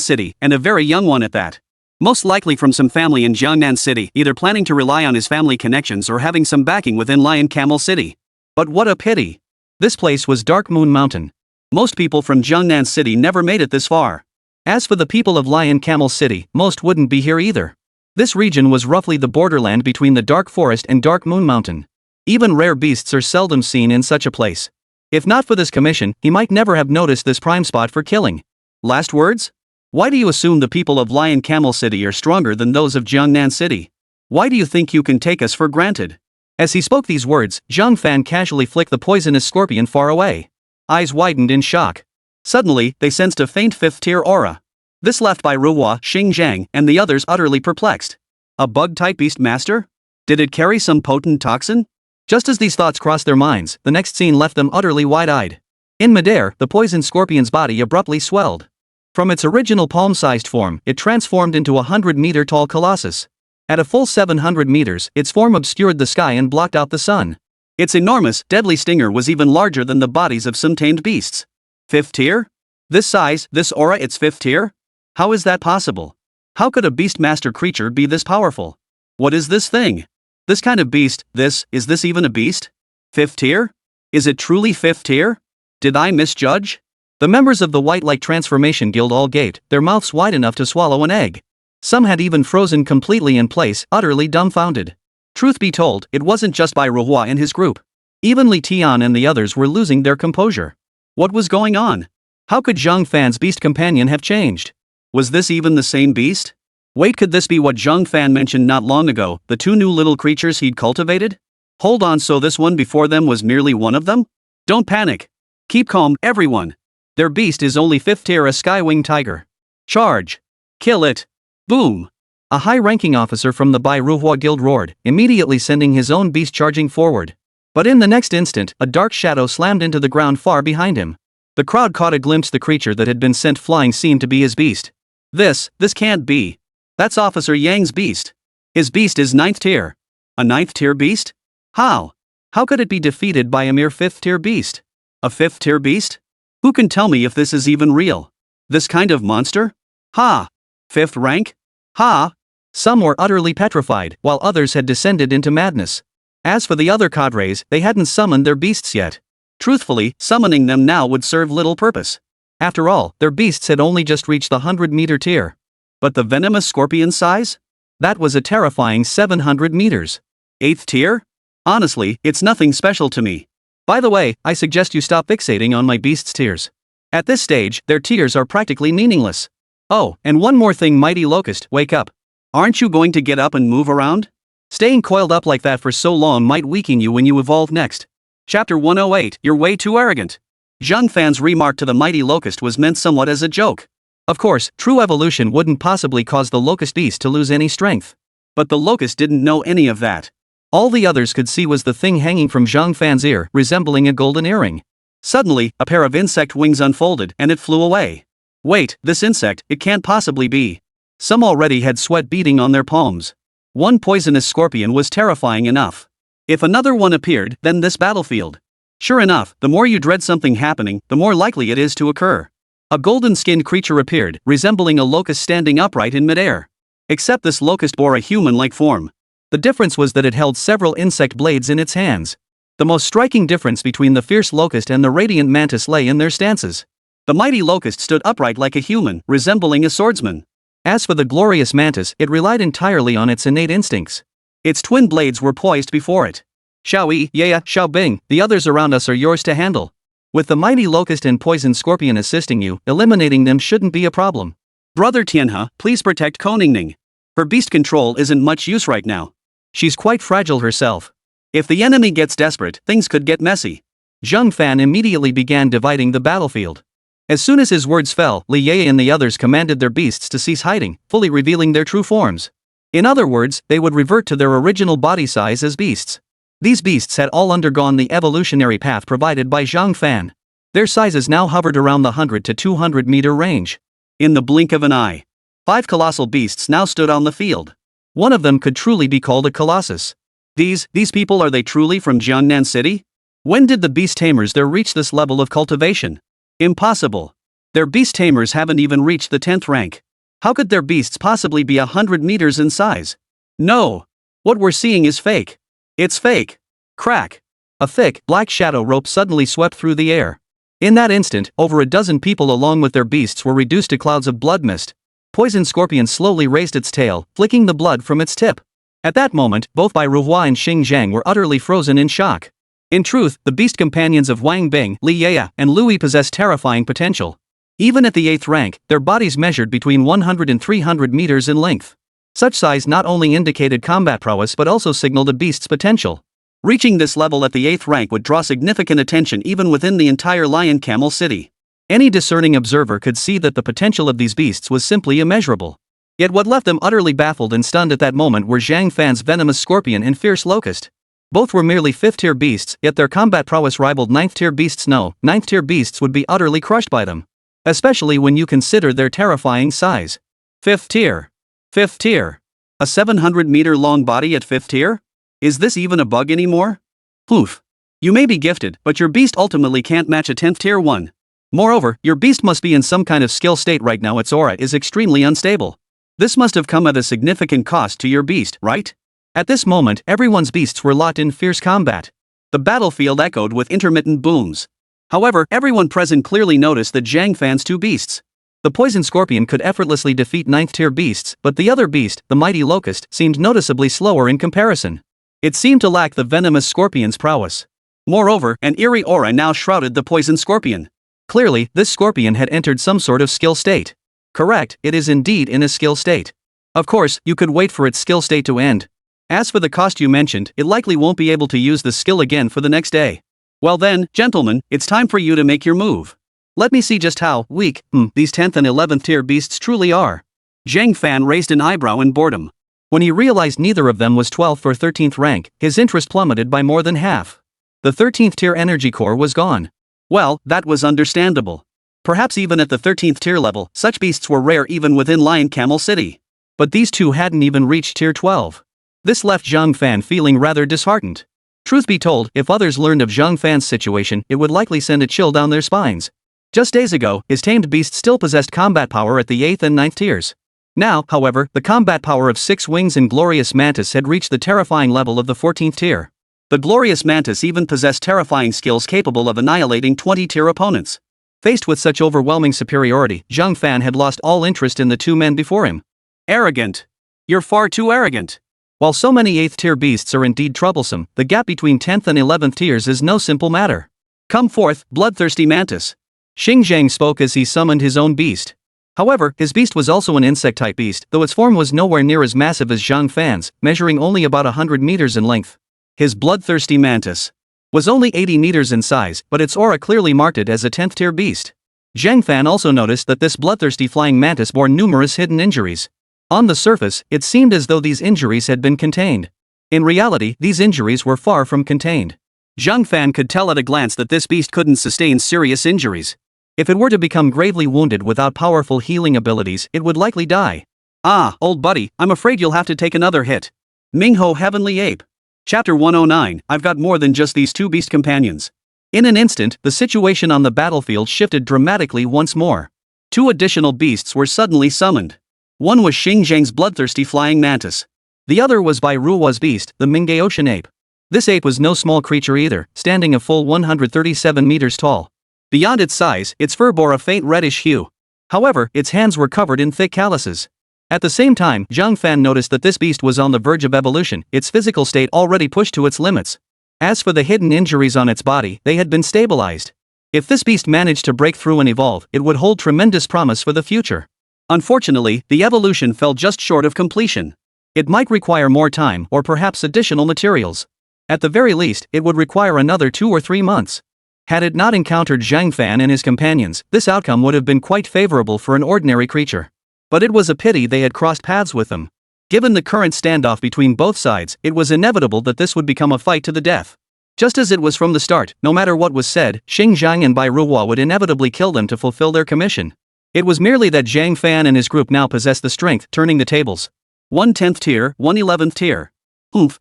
City, and a very young one at that. Most likely from some family in Jiangnan City, either planning to rely on his family connections or having some backing within Lion Camel City. But what a pity! This place was Dark Moon Mountain. Most people from Jiangnan City never made it this far. As for the people of Lion Camel City, most wouldn't be here either. This region was roughly the borderland between the Dark Forest and Dark Moon Mountain. Even rare beasts are seldom seen in such a place. If not for this commission, he might never have noticed this prime spot for killing. Last words? Why do you assume the people of Lion Camel City are stronger than those of Jiangnan City? Why do you think you can take us for granted? As he spoke these words, Zhang Fan casually flicked the poisonous scorpion far away. Eyes widened in shock. Suddenly, they sensed a faint 5th tier aura. This left Bai Ruhua, Xingjiang, and the others utterly perplexed. A bug-type beast master? Did it carry some potent toxin? Just as these thoughts crossed their minds, the next scene left them utterly wide-eyed. In midair, the poisoned scorpion's body abruptly swelled. From its original palm-sized form, it transformed into a 100-meter-tall colossus. At a full 700 meters, its form obscured the sky and blocked out the sun. Its enormous, deadly stinger was even larger than the bodies of some tamed beasts. 5th tier? This size, this aura, it's 5th tier? How is that possible? How could a beastmaster creature be this powerful? What is this thing? This kind of beast, is this even a beast? 5th tier? Is it truly 5th tier? Did I misjudge? The members of the White Light Transformation Guild all gaped, their mouths wide enough to swallow an egg. Some had even frozen completely in place, utterly dumbfounded. Truth be told, it wasn't just by Manhwa and his group. Even Li Tian and the others were losing their composure. What was going on? How could Zhang Fan's beast companion have changed? Was this even the same beast? Wait, could this be what Zhang Fan mentioned not long ago, the 2 new little creatures he'd cultivated? Hold on, so this one before them was merely one of them? Don't panic. Keep calm, everyone. Their beast is only 5th tier, a Skywing Tiger. Charge. Kill it. Boom. A high-ranking officer from the Bai Ruhua Guild roared, immediately sending his own beast charging forward. But in the next instant, a dark shadow slammed into the ground far behind him. The crowd caught a glimpse. The creature that had been sent flying seemed to be his beast. This can't be. That's Officer Yang's beast. His beast is 9th tier. A 9th tier beast? How? How could it be defeated by a mere 5th tier beast? A 5th tier beast? Who can tell me if this is even real? This kind of monster? Ha! 5th rank? Ha! Some were utterly petrified, while others had descended into madness. As for the other cadres, they hadn't summoned their beasts yet. Truthfully, summoning them now would serve little purpose. After all, their beasts had only just reached the 100-meter tier. But the venomous scorpion size? That was a terrifying 700 meters. 8th tier? Honestly, it's nothing special to me. By the way, I suggest you stop fixating on my beast's tiers. At this stage, their tiers are practically meaningless. Oh, and one more thing, Mighty Locust, wake up. Aren't you going to get up and move around? Staying coiled up like that for so long might weaken you when you evolve next. Chapter 108, You're way too arrogant. Zhang Fan's remark to the Mighty Locust was meant somewhat as a joke. Of course, true evolution wouldn't possibly cause the Locust beast to lose any strength. But the Locust didn't know any of that. All the others could see was the thing hanging from Zhang Fan's ear, resembling a golden earring. Suddenly, a pair of insect wings unfolded and it flew away. Wait, this insect, it can't possibly be. Some already had sweat beading on their palms. One poisonous scorpion was terrifying enough. If another one appeared, then this battlefield. Sure enough, the more you dread something happening, the more likely it is to occur. A golden-skinned creature appeared, resembling a locust standing upright in midair. Except this locust bore a human-like form. The difference was that it held several insect blades in its hands. The most striking difference between the fierce locust and the radiant mantis lay in their stances. The mighty locust stood upright like a human, resembling a swordsman. As for the glorious mantis, it relied entirely on its innate instincts. Its twin blades were poised before it. Xiao Yi, Yaya, Xiao Bing, the others around us are yours to handle. With the mighty locust and poison scorpion assisting you, eliminating them shouldn't be a problem. Brother Tianhe, please protect Koningning. Her beast control isn't much use right now. She's quite fragile herself. If the enemy gets desperate, things could get messy. Zhang Fan immediately began dividing the battlefield. As soon as his words fell, Li Ye and the others commanded their beasts to cease hiding, fully revealing their true forms. In other words, they would revert to their original body size as beasts. These beasts had all undergone the evolutionary path provided by Zhang Fan. Their sizes now hovered around the 100 to 200 meter range. In the blink of an eye, 5 colossal beasts now stood on the field. One of them could truly be called a colossus. These people, are they truly from Jiangnan City? When did the beast tamers there reach this level of cultivation? Impossible. Their beast tamers haven't even reached the 10th rank. How could their beasts possibly be 100 meters in size? No. What we're seeing is fake. It's fake. Crack. A thick, black shadow rope suddenly swept through the air. In that instant, over a dozen people along with their beasts were reduced to clouds of blood mist. Poison Scorpion slowly raised its tail, flicking the blood from its tip. At that moment, both Bai Ruhua and Xing Zhang were utterly frozen in shock. In truth, the beast companions of Wang Bing, Li Yaya, and Lui possessed terrifying potential. Even at the 8th rank, their bodies measured between 100 and 300 meters in length. Such size not only indicated combat prowess but also signaled a beast's potential. Reaching this level at the 8th rank would draw significant attention even within the entire Lion Camel City. Any discerning observer could see that the potential of these beasts was simply immeasurable. Yet what left them utterly baffled and stunned at that moment were Zhang Fan's venomous scorpion and fierce locust. Both were merely 5th-tier beasts, yet their combat prowess rivaled 9th-tier beasts. No, 9th-tier beasts would be utterly crushed by them. Especially when you consider their terrifying size. 5th tier. 5th tier. A 700-meter-long body at 5th tier? Is this even a bug anymore? Poof. You may be gifted, but your beast ultimately can't match a 10th tier one. Moreover, your beast must be in some kind of skill state right now. Its aura is extremely unstable. This must have come at a significant cost to your beast, right? At this moment, everyone's beasts were locked in fierce combat. The battlefield echoed with intermittent booms. However, everyone present clearly noticed that Zhang Fan's two beasts. The poison scorpion could effortlessly defeat 9th tier beasts, but the other beast, the mighty locust, seemed noticeably slower in comparison. It seemed to lack the venomous scorpion's prowess. Moreover, an eerie aura now shrouded the poison scorpion. Clearly, this scorpion had entered some sort of skill state. Correct, it is indeed in a skill state. Of course, you could wait for its skill state to end. As for the cost you mentioned, it likely won't be able to use the skill again for the next day. Well then, gentlemen, it's time for you to make your move. Let me see just how weak these 10th and 11th tier beasts truly are. Zhang Fan raised an eyebrow in boredom. When he realized neither of them was 12th or 13th rank, his interest plummeted by more than half. The 13th tier energy core was gone. Well, that was understandable. Perhaps even at the 13th tier level, such beasts were rare even within Lion Camel City. But these two hadn't even reached tier 12. This left Zhang Fan feeling rather disheartened. Truth be told, if others learned of Zhang Fan's situation, it would likely send a chill down their spines. Just days ago, his tamed beast still possessed combat power at the 8th and 9th tiers. Now, however, the combat power of 6 Wings and Glorious Mantis had reached the terrifying level of the 14th tier. The Glorious Mantis even possessed terrifying skills capable of annihilating 20-tier opponents. Faced with such overwhelming superiority, Zhang Fan had lost all interest in the two men before him. Arrogant. You're far too arrogant. While so many 8th tier beasts are indeed troublesome, the gap between 10th and 11th tiers is no simple matter. Come forth, bloodthirsty mantis. Xing Zhang spoke as he summoned his own beast. However, his beast was also an insect-type beast, though its form was nowhere near as massive as Zhang Fan's, measuring only about 100 meters in length. His bloodthirsty mantis was only 80 meters in size, but its aura clearly marked it as a 10th tier beast. Zhang Fan also noticed that this bloodthirsty flying mantis bore numerous hidden injuries. On the surface, it seemed as though these injuries had been contained. In reality, these injuries were far from contained. Zhang Fan could tell at a glance that this beast couldn't sustain serious injuries. If it were to become gravely wounded without powerful healing abilities, it would likely die. Ah, old buddy, I'm afraid you'll have to take another hit. Mingho Heavenly Ape. Chapter 109, I've got more than just these two beast companions. In an instant, the situation on the battlefield shifted dramatically once more. Two additional beasts were suddenly summoned. One was Xing Zhang's bloodthirsty flying mantis. The other was Bai Ruo's beast, the Mingge Ocean Ape. This ape was no small creature either, standing a full 137 meters tall. Beyond its size, its fur bore a faint reddish hue. However, its hands were covered in thick calluses. At the same time, Zhang Fan noticed that this beast was on the verge of evolution, its physical state already pushed to its limits. As for the hidden injuries on its body, they had been stabilized. If this beast managed to break through and evolve, it would hold tremendous promise for the future. Unfortunately, the evolution fell just short of completion. It might require more time or perhaps additional materials. At the very least, it would require another 2 or 3 months. Had it not encountered Zhang Fan and his companions, this outcome would have been quite favorable for an ordinary creature. But it was a pity they had crossed paths with them. Given the current standoff between both sides, it was inevitable that this would become a fight to the death. Just as it was from the start, no matter what was said, Xing Zhang and Bai Ruo would inevitably kill them to fulfill their commission. It was merely that Zhang Fan and his group now possessed the strength, turning the tables. 1 10th tier, 1 11th tier.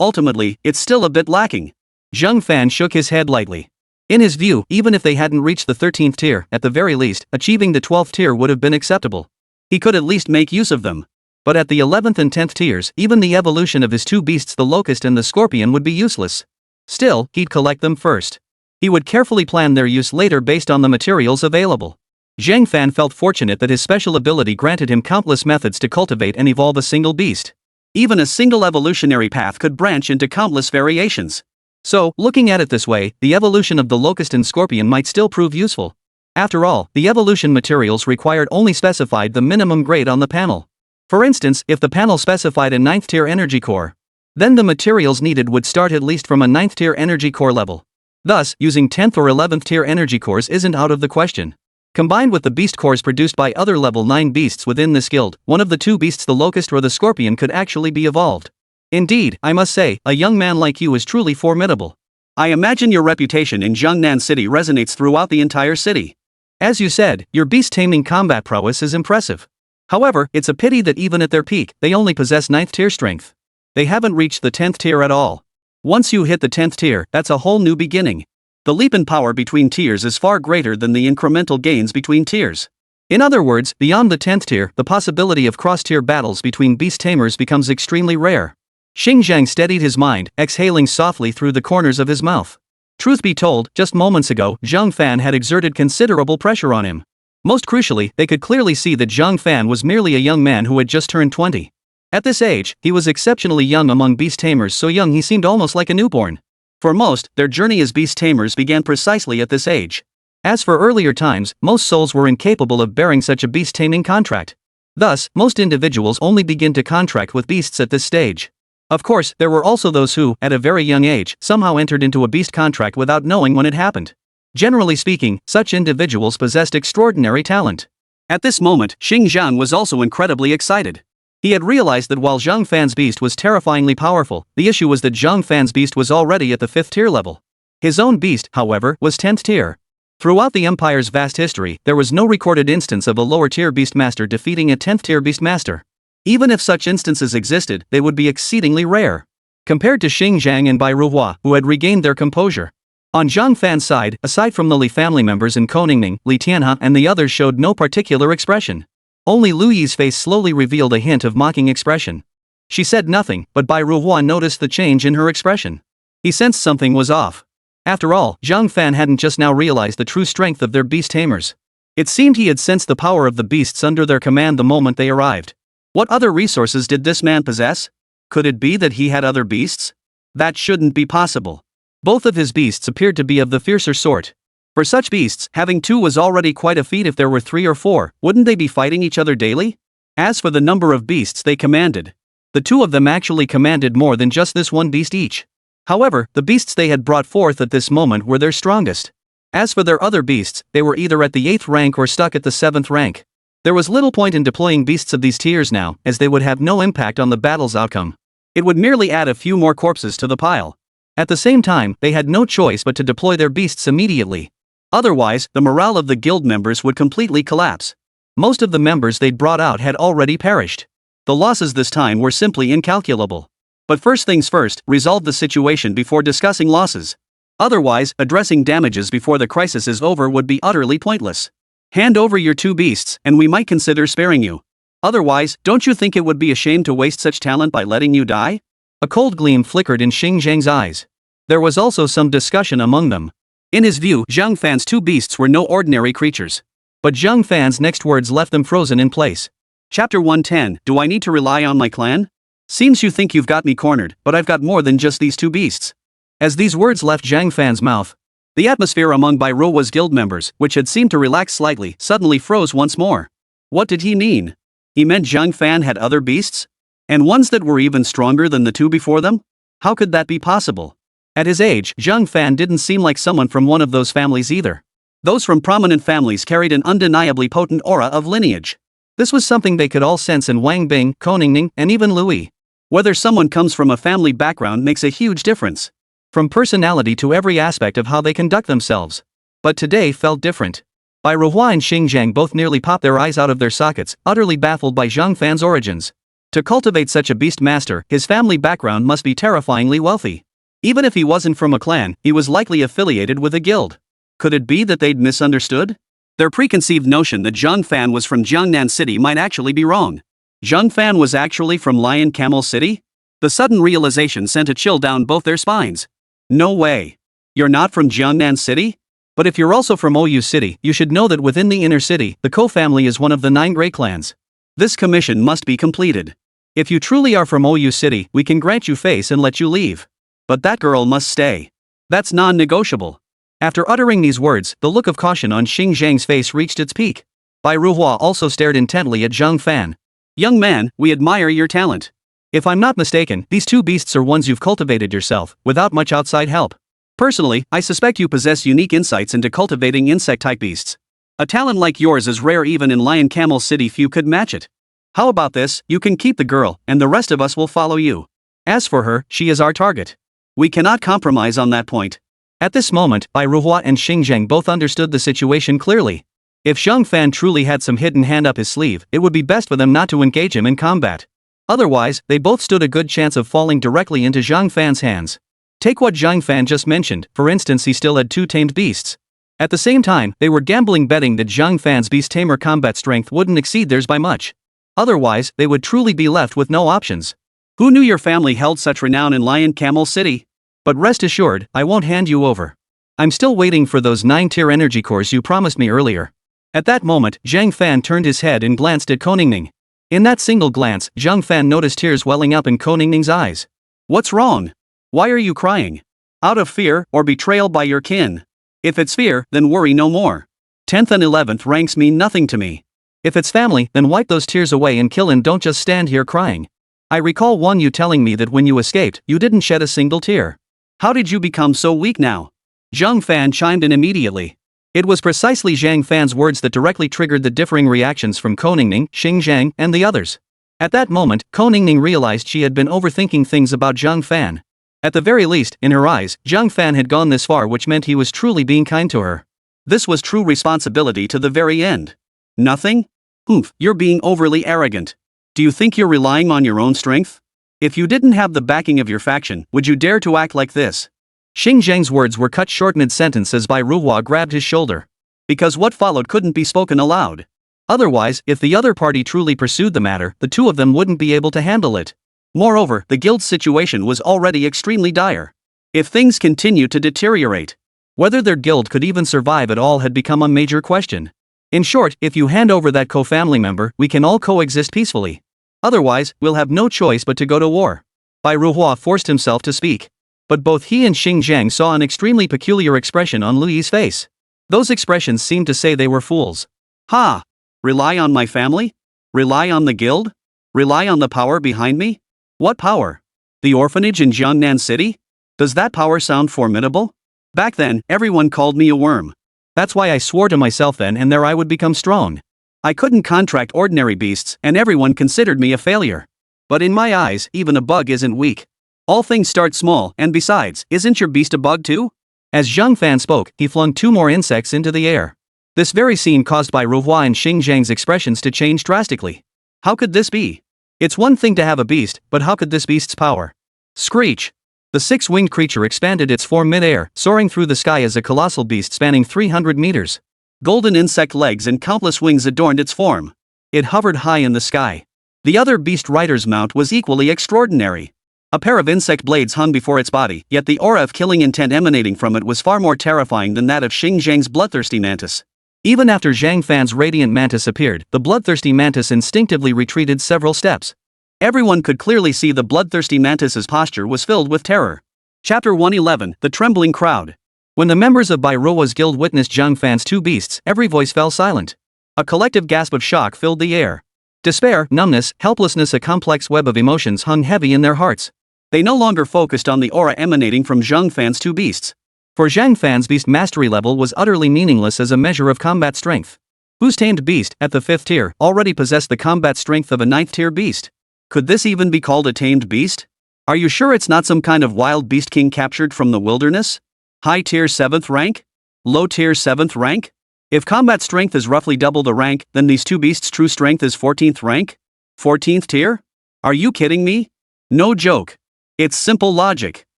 Ultimately, it's still a bit lacking. Zhang Fan shook his head lightly. In his view, even if they hadn't reached the 13th tier, at the very least, achieving the 12th tier would have been acceptable. He could at least make use of them. But at the 11th and 10th tiers, even the evolution of his two beasts, the locust and the scorpion, would be useless. Still, he'd collect them first. He would carefully plan their use later based on the materials available. Zhang Fan felt fortunate that his special ability granted him countless methods to cultivate and evolve a single beast. Even a single evolutionary path could branch into countless variations. So, looking at it this way, the evolution of the locust and scorpion might still prove useful. After all, the evolution materials required only specified the minimum grade on the panel. For instance, if the panel specified a 9th tier energy core, then the materials needed would start at least from a 9th tier energy core level. Thus, using 10th or 11th tier energy cores isn't out of the question. Combined with the beast cores produced by other level 9 beasts within this guild, one of the two beasts, the locust or the scorpion, could actually be evolved. Indeed, I must say, a young man like you is truly formidable. I imagine your reputation in Zhongnan City resonates throughout the entire city. As you said, your beast taming combat prowess is impressive. However, it's a pity that even at their peak, they only possess 9th tier strength. They haven't reached the 10th tier at all. Once you hit the 10th tier, that's a whole new beginning. The leap in power between tiers is far greater than the incremental gains between tiers. In other words, beyond the 10th tier, the possibility of cross-tier battles between beast tamers becomes extremely rare. Xingjiang steadied his mind, exhaling softly through the corners of his mouth. Truth be told, just moments ago, Zhang Fan had exerted considerable pressure on him. Most crucially, they could clearly see that Zhang Fan was merely a young man who had just turned 20. At this age, he was exceptionally young among beast tamers, so young he seemed almost like a newborn. For most, their journey as beast tamers began precisely at this age. As for earlier times, most souls were incapable of bearing such a beast taming contract. Thus, most individuals only begin to contract with beasts at this stage. Of course, there were also those who, at a very young age, somehow entered into a beast contract without knowing when it happened. Generally speaking, such individuals possessed extraordinary talent. At this moment, Xingjiang was also incredibly excited. He had realized that while Zhang Fan's beast was terrifyingly powerful, the issue was that Zhang Fan's beast was already at the 5th tier level. His own beast, however, was 10th tier. Throughout the Empire's vast history, there was no recorded instance of a lower-tier beastmaster defeating a 10th-tier beastmaster. Even if such instances existed, they would be exceedingly rare. Compared to Xingjiang and Bai Ruhua, who had regained their composure. On Zhang Fan's side, aside from the Li family members and Koningning, Li Tianhe and the others showed no particular expression. Only Lu Yi's face slowly revealed a hint of mocking expression. She said nothing, but Bai Ruhua noticed the change in her expression. He sensed something was off. After all, Zhang Fan hadn't just now realized the true strength of their beast tamers. It seemed he had sensed the power of the beasts under their command the moment they arrived. What other resources did this man possess? Could it be that he had other beasts? That shouldn't be possible. Both of his beasts appeared to be of the fiercer sort. For such beasts, having two was already quite a feat. If there were 3 or 4, wouldn't they be fighting each other daily? As for the number of beasts they commanded, the two of them actually commanded more than just this one beast each. However, the beasts they had brought forth at this moment were their strongest. As for their other beasts, they were either at the 8th rank or stuck at the 7th rank. There was little point in deploying beasts of these tiers now, as they would have no impact on the battle's outcome. It would merely add a few more corpses to the pile. At the same time, they had no choice but to deploy their beasts immediately. Otherwise, the morale of the guild members would completely collapse. Most of the members they'd brought out had already perished. The losses this time were simply incalculable. But first things first, resolve the situation before discussing losses. Otherwise, addressing damages before the crisis is over would be utterly pointless. Hand over your 2 beasts, and we might consider sparing you. Otherwise, don't you think it would be a shame to waste such talent by letting you die? A cold gleam flickered in Xingjiang's eyes. There was also some discussion among them. In his view, Zhang Fan's 2 beasts were no ordinary creatures. But Zhang Fan's next words left them frozen in place. Chapter 110, Do I Need to Rely on My Clan? Seems you think you've got me cornered, but I've got more than just these 2 beasts. As these words left Zhang Fan's mouth, the atmosphere among Bai Ruhua's guild members, which had seemed to relax slightly, suddenly froze once more. What did he mean? He meant Zhang Fan had other beasts? And ones that were even stronger than the 2 before them? How could that be possible? At his age, Zhang Fan didn't seem like someone from one of those families either. Those from prominent families carried an undeniably potent aura of lineage. This was something they could all sense in Wang Bing, Koningning, and even Lu Yi. Whether someone comes from a family background makes a huge difference. From personality to every aspect of how they conduct themselves. But today felt different. Bai Ruhua and Xingjiang both nearly popped their eyes out of their sockets, utterly baffled by Zhang Fan's origins. To cultivate such a beast master, his family background must be terrifyingly wealthy. Even if he wasn't from a clan, he was likely affiliated with a guild. Could it be that they'd misunderstood? Their preconceived notion that Zhang Fan was from Jiangnan City might actually be wrong. Zhang Fan was actually from Lion Camel City? The sudden realization sent a chill down both their spines. No way. You're not from Jiangnan City? But if you're also from Oyu City, you should know that within the inner city, the Ko family is one of the 9 Grey clans. This commission must be completed. If you truly are from Oyu City, we can grant you face and let you leave. But that girl must stay. That's non-negotiable. After uttering these words, the look of caution on Xingjiang's face reached its peak. Bai Ruhua also stared intently at Zhang Fan. Young man, we admire your talent. If I'm not mistaken, these 2 beasts are ones you've cultivated yourself, without much outside help. Personally, I suspect you possess unique insights into cultivating insect-type beasts. A talent like yours is rare even in Lion Camel City. Few could match it. How about this, you can keep the girl, and the rest of us will follow you. As for her, she is our target. We cannot compromise on that point. At this moment, Bai Ruhua and Xingjiang both understood the situation clearly. If Zhang Fan truly had some hidden hand up his sleeve, it would be best for them not to engage him in combat. Otherwise, they both stood a good chance of falling directly into Zhang Fan's hands. Take what Zhang Fan just mentioned, for instance, he still had 2 tamed beasts. At the same time, they were gambling betting that Zhang Fan's beast tamer combat strength wouldn't exceed theirs by much. Otherwise, they would truly be left with no options. Who knew your family held such renown in Lion Camel City? But rest assured, I won't hand you over. I'm still waiting for those 9-tier energy cores you promised me earlier. At that moment, Zhang Fan turned his head and glanced at Koningning. In that single glance, Zhang Fan noticed tears welling up in Koningning's eyes. What's wrong? Why are you crying? Out of fear or betrayal by your kin? If it's fear, then worry no more. 10th and 11th ranks mean nothing to me. If it's family, then wipe those tears away and kill and don't just stand here crying. I recall you telling me that when you escaped, you didn't shed a single tear. How did you become so weak now? Zhang Fan chimed in immediately. It was precisely Zhang Fan's words that directly triggered the differing reactions from Koningning, Xingjiang, and the others. At that moment, Koningning realized she had been overthinking things about Zhang Fan. At the very least, in her eyes, Zhang Fan had gone this far, which meant he was truly being kind to her. This was true responsibility to the very end. Nothing? Oof, you're being overly arrogant. Do you think you're relying on your own strength? If you didn't have the backing of your faction, would you dare to act like this? Xingjiang's words were cut short mid-sentence as Bai Ruhua grabbed his shoulder. Because what followed couldn't be spoken aloud. Otherwise, if the other party truly pursued the matter, the two of them wouldn't be able to handle it. Moreover, the guild's situation was already extremely dire. If things continued to deteriorate, whether their guild could even survive at all had become a major question. In short, if you hand over that co-family member, we can all coexist peacefully. Otherwise, we'll have no choice but to go to war. Bai Ruhua forced himself to speak. But both he and Xingjiang saw an extremely peculiar expression on Lui's face. Those expressions seemed to say they were fools. Ha! Rely on my family? Rely on the guild? Rely on the power behind me? What power? The orphanage in Jiangnan City? Does that power sound formidable? Back then, everyone called me a worm. That's why I swore to myself then and there I would become strong. I couldn't contract ordinary beasts and everyone considered me a failure. But in my eyes, even a bug isn't weak. All things start small, and besides, isn't your beast a bug too? As Zhang Fan spoke, he flung 2 more insects into the air. This very scene caused Bai Ruhua and Xingjiang's expressions to change drastically. How could this be? It's one thing to have a beast, but how could this beast's power? Screech! The 6-winged creature expanded its form mid-air, soaring through the sky as a colossal beast spanning 300 meters. Golden insect legs and countless wings adorned its form. It hovered high in the sky. The other beast rider's mount was equally extraordinary. A pair of insect blades hung before its body, yet the aura of killing intent emanating from it was far more terrifying than that of Xingjiang's bloodthirsty mantis. Even after Zhang Fan's radiant mantis appeared, the bloodthirsty mantis instinctively retreated several steps. Everyone could clearly see the bloodthirsty mantis's posture was filled with terror. Chapter 111, The Trembling Crowd. When the members of Bai Ruhua's guild witnessed Zhang Fan's 2 beasts, every voice fell silent. A collective gasp of shock filled the air. Despair, numbness, helplessness, a complex web of emotions hung heavy in their hearts. They no longer focused on the aura emanating from Zhang Fan's 2 beasts. For Zhang Fan's beast mastery level was utterly meaningless as a measure of combat strength. Whose tamed beast, at the 5th tier, already possessed the combat strength of a 9th tier beast? Could this even be called a tamed beast? Are you sure it's not some kind of wild beast king captured from the wilderness? High tier 7th rank? Low tier 7th rank? If combat strength is roughly double the rank, then these 2 beasts' true strength is 14th rank? 14th tier? Are you kidding me? No joke. It's simple logic.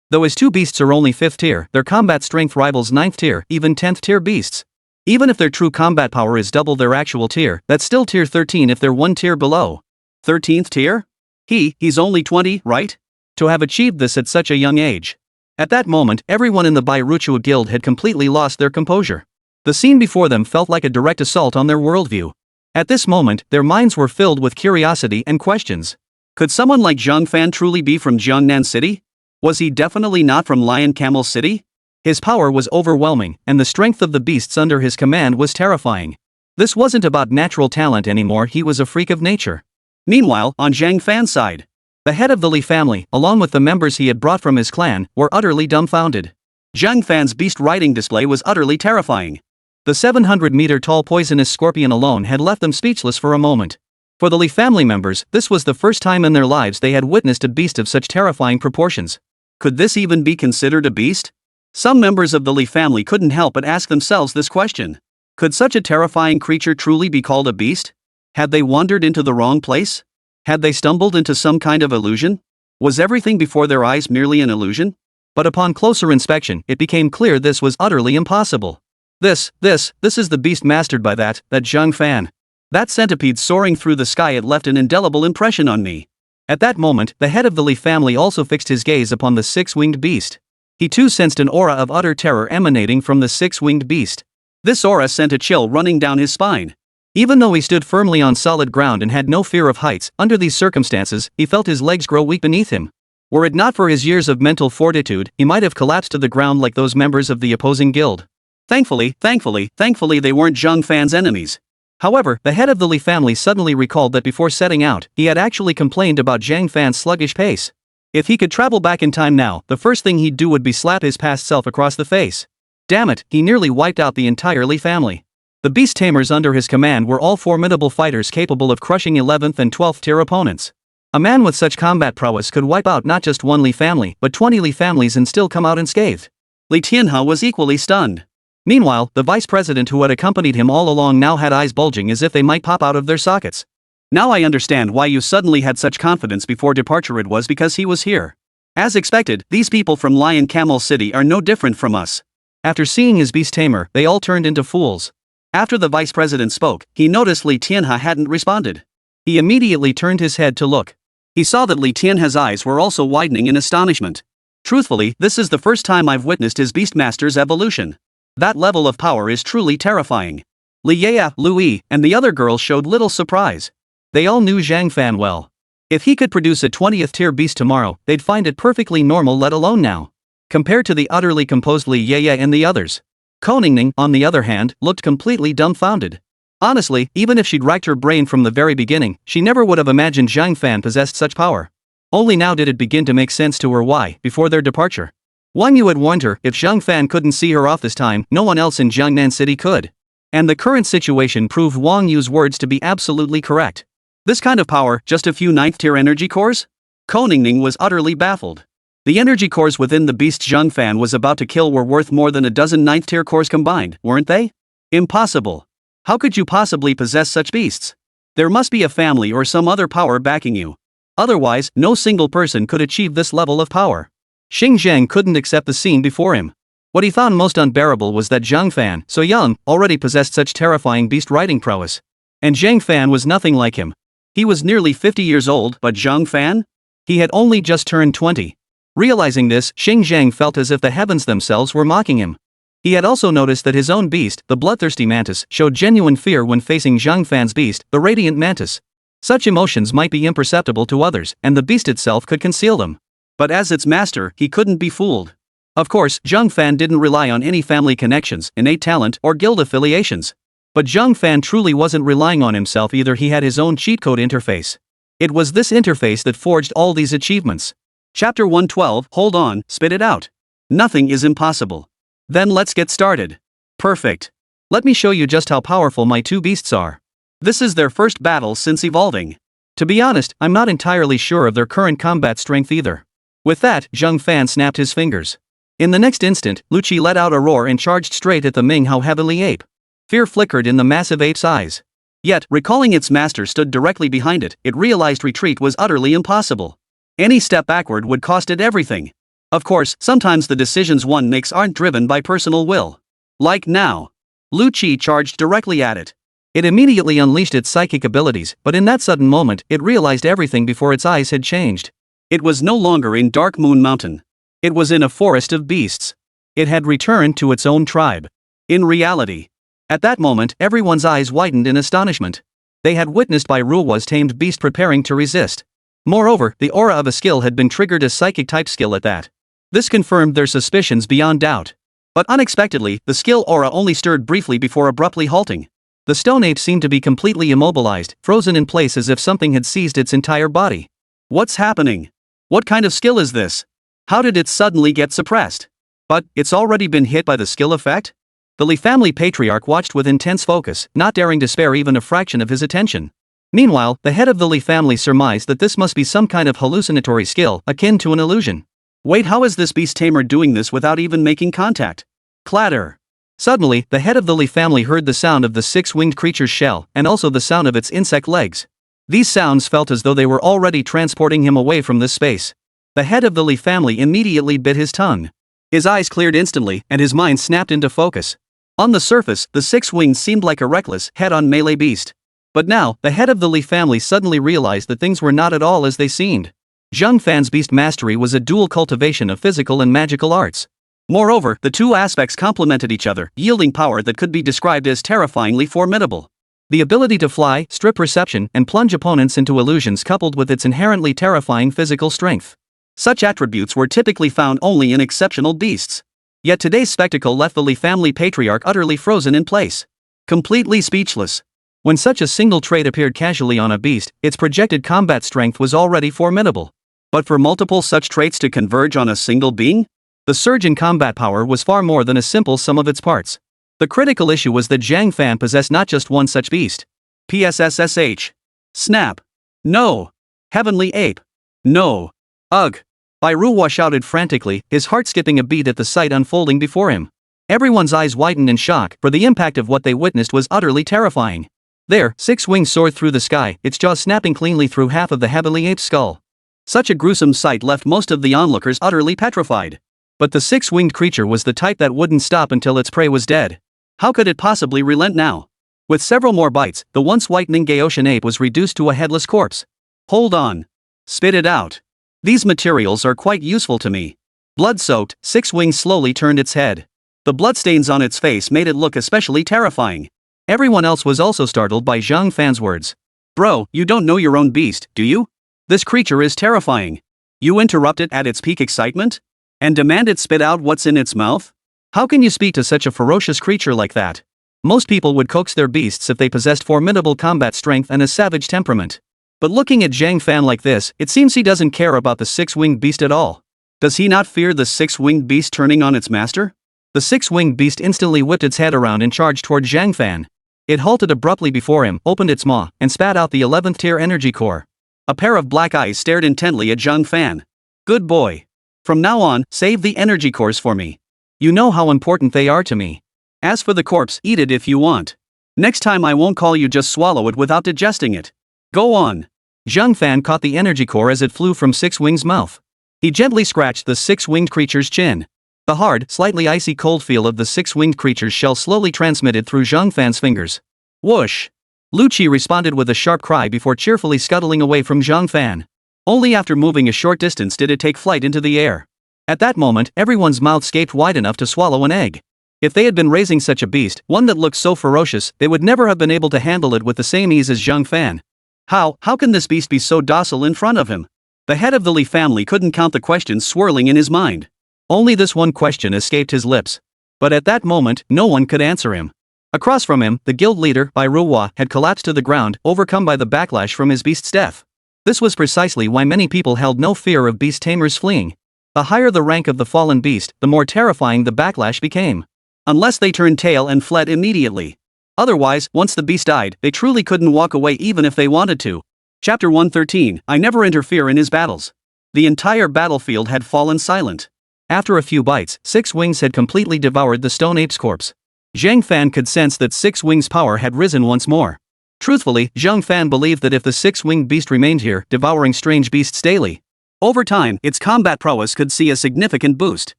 Though his 2 beasts are only 5th tier, their combat strength rivals 9th tier, even 10th tier beasts. Even if their true combat power is double their actual tier, that's still tier 13 if they're 1 tier below. 13th tier? He's only 20, right? To have achieved this at such a young age. At that moment, everyone in the Bai Ruhua guild had completely lost their composure. The scene before them felt like a direct assault on their worldview. At this moment, their minds were filled with curiosity and questions. Could someone like Zhang Fan truly be from Jiangnan City? Was he definitely not from Lion Camel City? His power was overwhelming, and the strength of the beasts under his command was terrifying. This wasn't about natural talent anymore, he was a freak of nature. Meanwhile, on Zhang Fan's side, the head of the Li family, along with the members he had brought from his clan, were utterly dumbfounded. Zhang Fan's beast riding display was utterly terrifying. The 700-meter-tall poisonous scorpion alone had left them speechless for a moment. For the Li family members, this was the first time in their lives they had witnessed a beast of such terrifying proportions. Could this even be considered a beast? Some members of the Li family couldn't help but ask themselves this question. Could such a terrifying creature truly be called a beast? Had they wandered into the wrong place? Had they stumbled into some kind of illusion? Was everything before their eyes merely an illusion? But upon closer inspection, it became clear this was utterly impossible. This is the beast mastered by that Zhang Fan. That centipede soaring through the sky, it left an indelible impression on me. At that moment, the head of the Li family also fixed his gaze upon the six-winged beast. He too sensed an aura of utter terror emanating from the six-winged beast. This aura sent a chill running down his spine. Even though he stood firmly on solid ground and had no fear of heights, under these circumstances, he felt his legs grow weak beneath him. Were it not for his years of mental fortitude, he might have collapsed to the ground like those members of the opposing guild. Thankfully, they weren't Zhang Fan's enemies. However, the head of the Li family suddenly recalled that before setting out, he had actually complained about Zhang Fan's sluggish pace. If he could travel back in time now, the first thing he'd do would be slap his past self across the face. Damn it, he nearly wiped out the entire Li family. The beast tamers under his command were all formidable fighters capable of crushing 11th and 12th tier opponents. A man with such combat prowess could wipe out not just one Li family, but 20 Li families and still come out unscathed. Li Tianhe was equally stunned. Meanwhile, the vice president who had accompanied him all along now had eyes bulging as if they might pop out of their sockets. Now I understand why you suddenly had such confidence before departure. It was because he was here. As expected, these people from Lion Camel City are no different from us. After seeing his beast tamer, they all turned into fools. After the vice president spoke, he noticed Li Tianhe hadn't responded. He immediately turned his head to look. He saw that Li Tianhe's eyes were also widening in astonishment. Truthfully, this is the first time I've witnessed his beastmaster's evolution. That level of power is truly terrifying. Li Yaya, Lu Yi, and the other girls showed little surprise. They all knew Zhang Fan well. If he could produce a 20th tier beast tomorrow, they'd find it perfectly normal, let alone now. Compared to the utterly composed Li Yaya and the others. Koningning, on the other hand, looked completely dumbfounded. Honestly, even if she'd racked her brain from the very beginning, she never would have imagined Zhang Fan possessed such power. Only now did it begin to make sense to her why, before their departure. Wang Yu had warned her, if Zhang Fan couldn't see her off this time, no one else in Jiangnan City could. And the current situation proved Wang Yu's words to be absolutely correct. This kind of power, just a few 9th tier energy cores? Koningning was utterly baffled. The energy cores within the beast Zhang Fan was about to kill were worth more than a dozen 9th tier cores combined, weren't they? Impossible. How could you possibly possess such beasts? There must be a family or some other power backing you. Otherwise, no single person could achieve this level of power. Xing Zheng couldn't accept the scene before him. What he found most unbearable was that Zhang Fan, so young, already possessed such terrifying beast riding prowess. And Zhang Fan was nothing like him. He was nearly 50 years old, but Zhang Fan? He had only just turned 20. Realizing this, Xing Zheng felt as if the heavens themselves were mocking him. He had also noticed that his own beast, the bloodthirsty mantis, showed genuine fear when facing Zhang Fan's beast, the radiant mantis. Such emotions might be imperceptible to others, and the beast itself could conceal them. But as its master, he couldn't be fooled. Of course, Zhang Fan didn't rely on any family connections, innate talent, or guild affiliations. But Zhang Fan truly wasn't relying on himself either. He had his own cheat code interface. It was this interface that forged all these achievements. Chapter 112, hold on, spit it out. Nothing is impossible. Then let's get started. Perfect. Let me show you just how powerful my two beasts are. This is their first battle since evolving. To be honest, I'm not entirely sure of their current combat strength either. With that, Zhang Fan snapped his fingers. In the next instant, Lu Qi let out a roar and charged straight at the Minghao heavily ape. Fear flickered in the massive ape's eyes. Yet, recalling its master stood directly behind it, it realized retreat was utterly impossible. Any step backward would cost it everything. Of course, sometimes the decisions one makes aren't driven by personal will. Like now. Lu Qi charged directly at it. It immediately unleashed its psychic abilities, but in that sudden moment, it realized everything before its eyes had changed. It was no longer in Dark Moon Mountain. It was in a forest of beasts. It had returned to its own tribe. In reality. At that moment, everyone's eyes widened in astonishment. They had witnessed Bai Ruo's tamed beast preparing to resist. Moreover, the aura of a skill had been triggered, a psychic-type skill at that. This confirmed their suspicions beyond doubt. But unexpectedly, the skill aura only stirred briefly before abruptly halting. The stone ape seemed to be completely immobilized, frozen in place as if something had seized its entire body. What's happening? What kind of skill is this? How did it suddenly get suppressed? But, it's already been hit by the skill effect? The Li family patriarch watched with intense focus, not daring to spare even a fraction of his attention. Meanwhile, the head of the Li family surmised that this must be some kind of hallucinatory skill, akin to an illusion. Wait, how is this beast tamer doing this without even making contact? Clatter. Suddenly, the head of the Li family heard the sound of the six-winged creature's shell, and also the sound of its insect legs. These sounds felt as though they were already transporting him away from this space. The head of the Li family immediately bit his tongue. His eyes cleared instantly, and his mind snapped into focus. On the surface, the six-winged seemed like a reckless, head-on melee beast. But now, the head of the Li family suddenly realized that things were not at all as they seemed. Zhang Fan's beast mastery was a dual cultivation of physical and magical arts. Moreover, the two aspects complemented each other, yielding power that could be described as terrifyingly formidable. The ability to fly, strip perception, and plunge opponents into illusions coupled with its inherently terrifying physical strength. Such attributes were typically found only in exceptional beasts. Yet today's spectacle left the Li family patriarch utterly frozen in place. Completely speechless. When such a single trait appeared casually on a beast, its projected combat strength was already formidable. But for multiple such traits to converge on a single being? The surge in combat power was far more than a simple sum of its parts. The critical issue was that Zhang Fan possessed not just one such beast. PSSSH. Snap. No. Heavenly Ape. No. Ugh. Bai Ruhua shouted frantically, his heart skipping a beat at the sight unfolding before him. Everyone's eyes widened in shock, for the impact of what they witnessed was utterly terrifying. There, six wings soared through the sky, its jaws snapping cleanly through half of the heavenly ape's skull. Such a gruesome sight left most of the onlookers utterly petrified. But the six-winged creature was the type that wouldn't stop until its prey was dead. How could it possibly relent now? With several more bites, the once white Ningay ape was reduced to a headless corpse. Hold on. Spit it out. These materials are quite useful to me. Blood-soaked, Six Wings slowly turned its head. The bloodstains on its face made it look especially terrifying. Everyone else was also startled by Zhang Fan's words. Bro, you don't know your own beast, do you? This creature is terrifying. You interrupt it at its peak excitement? And demand it spit out what's in its mouth? How can you speak to such a ferocious creature like that? Most people would coax their beasts if they possessed formidable combat strength and a savage temperament. But looking at Zhang Fan like this, it seems he doesn't care about the six-winged beast at all. Does he not fear the six-winged beast turning on its master? The six-winged beast instantly whipped its head around and charged toward Zhang Fan. It halted abruptly before him, opened its maw, and spat out the 11th tier energy core. A pair of black eyes stared intently at Zhang Fan. Good boy. From now on, save the energy cores for me. You know how important they are to me. As for the corpse, eat it if you want. Next time I won't call you, just swallow it without digesting it. Go on. Zhang Fan caught the energy core as it flew from Six Wings' mouth. He gently scratched the six-winged creature's chin. The hard, slightly icy cold feel of the six-winged creature's shell slowly transmitted through Zhang Fan's fingers. Whoosh! Lu Qi responded with a sharp cry before cheerfully scuttling away from Zhang Fan. Only after moving a short distance did it take flight into the air. At that moment, everyone's mouths gaped wide enough to swallow an egg. If they had been raising such a beast, one that looked so ferocious, they would never have been able to handle it with the same ease as Zhang Fan. How can this beast be so docile in front of him? The head of the Li family couldn't count the questions swirling in his mind. Only this one question escaped his lips. But at that moment, no one could answer him. Across from him, the guild leader, Bai Ruhua, had collapsed to the ground, overcome by the backlash from his beast's death. This was precisely why many people held no fear of beast tamers fleeing. The higher the rank of the fallen beast, the more terrifying the backlash became. Unless they turned tail and fled immediately. Otherwise, once the beast died, they truly couldn't walk away even if they wanted to. Chapter 113, I never interfere in his battles. The entire battlefield had fallen silent. After a few bites, Six Wings had completely devoured the stone ape's corpse. Zhang Fan could sense that Six Wings' power had risen once more. Truthfully, Zhang Fan believed that if the six-winged beast remained here, devouring strange beasts daily, over time, its combat prowess could see a significant boost.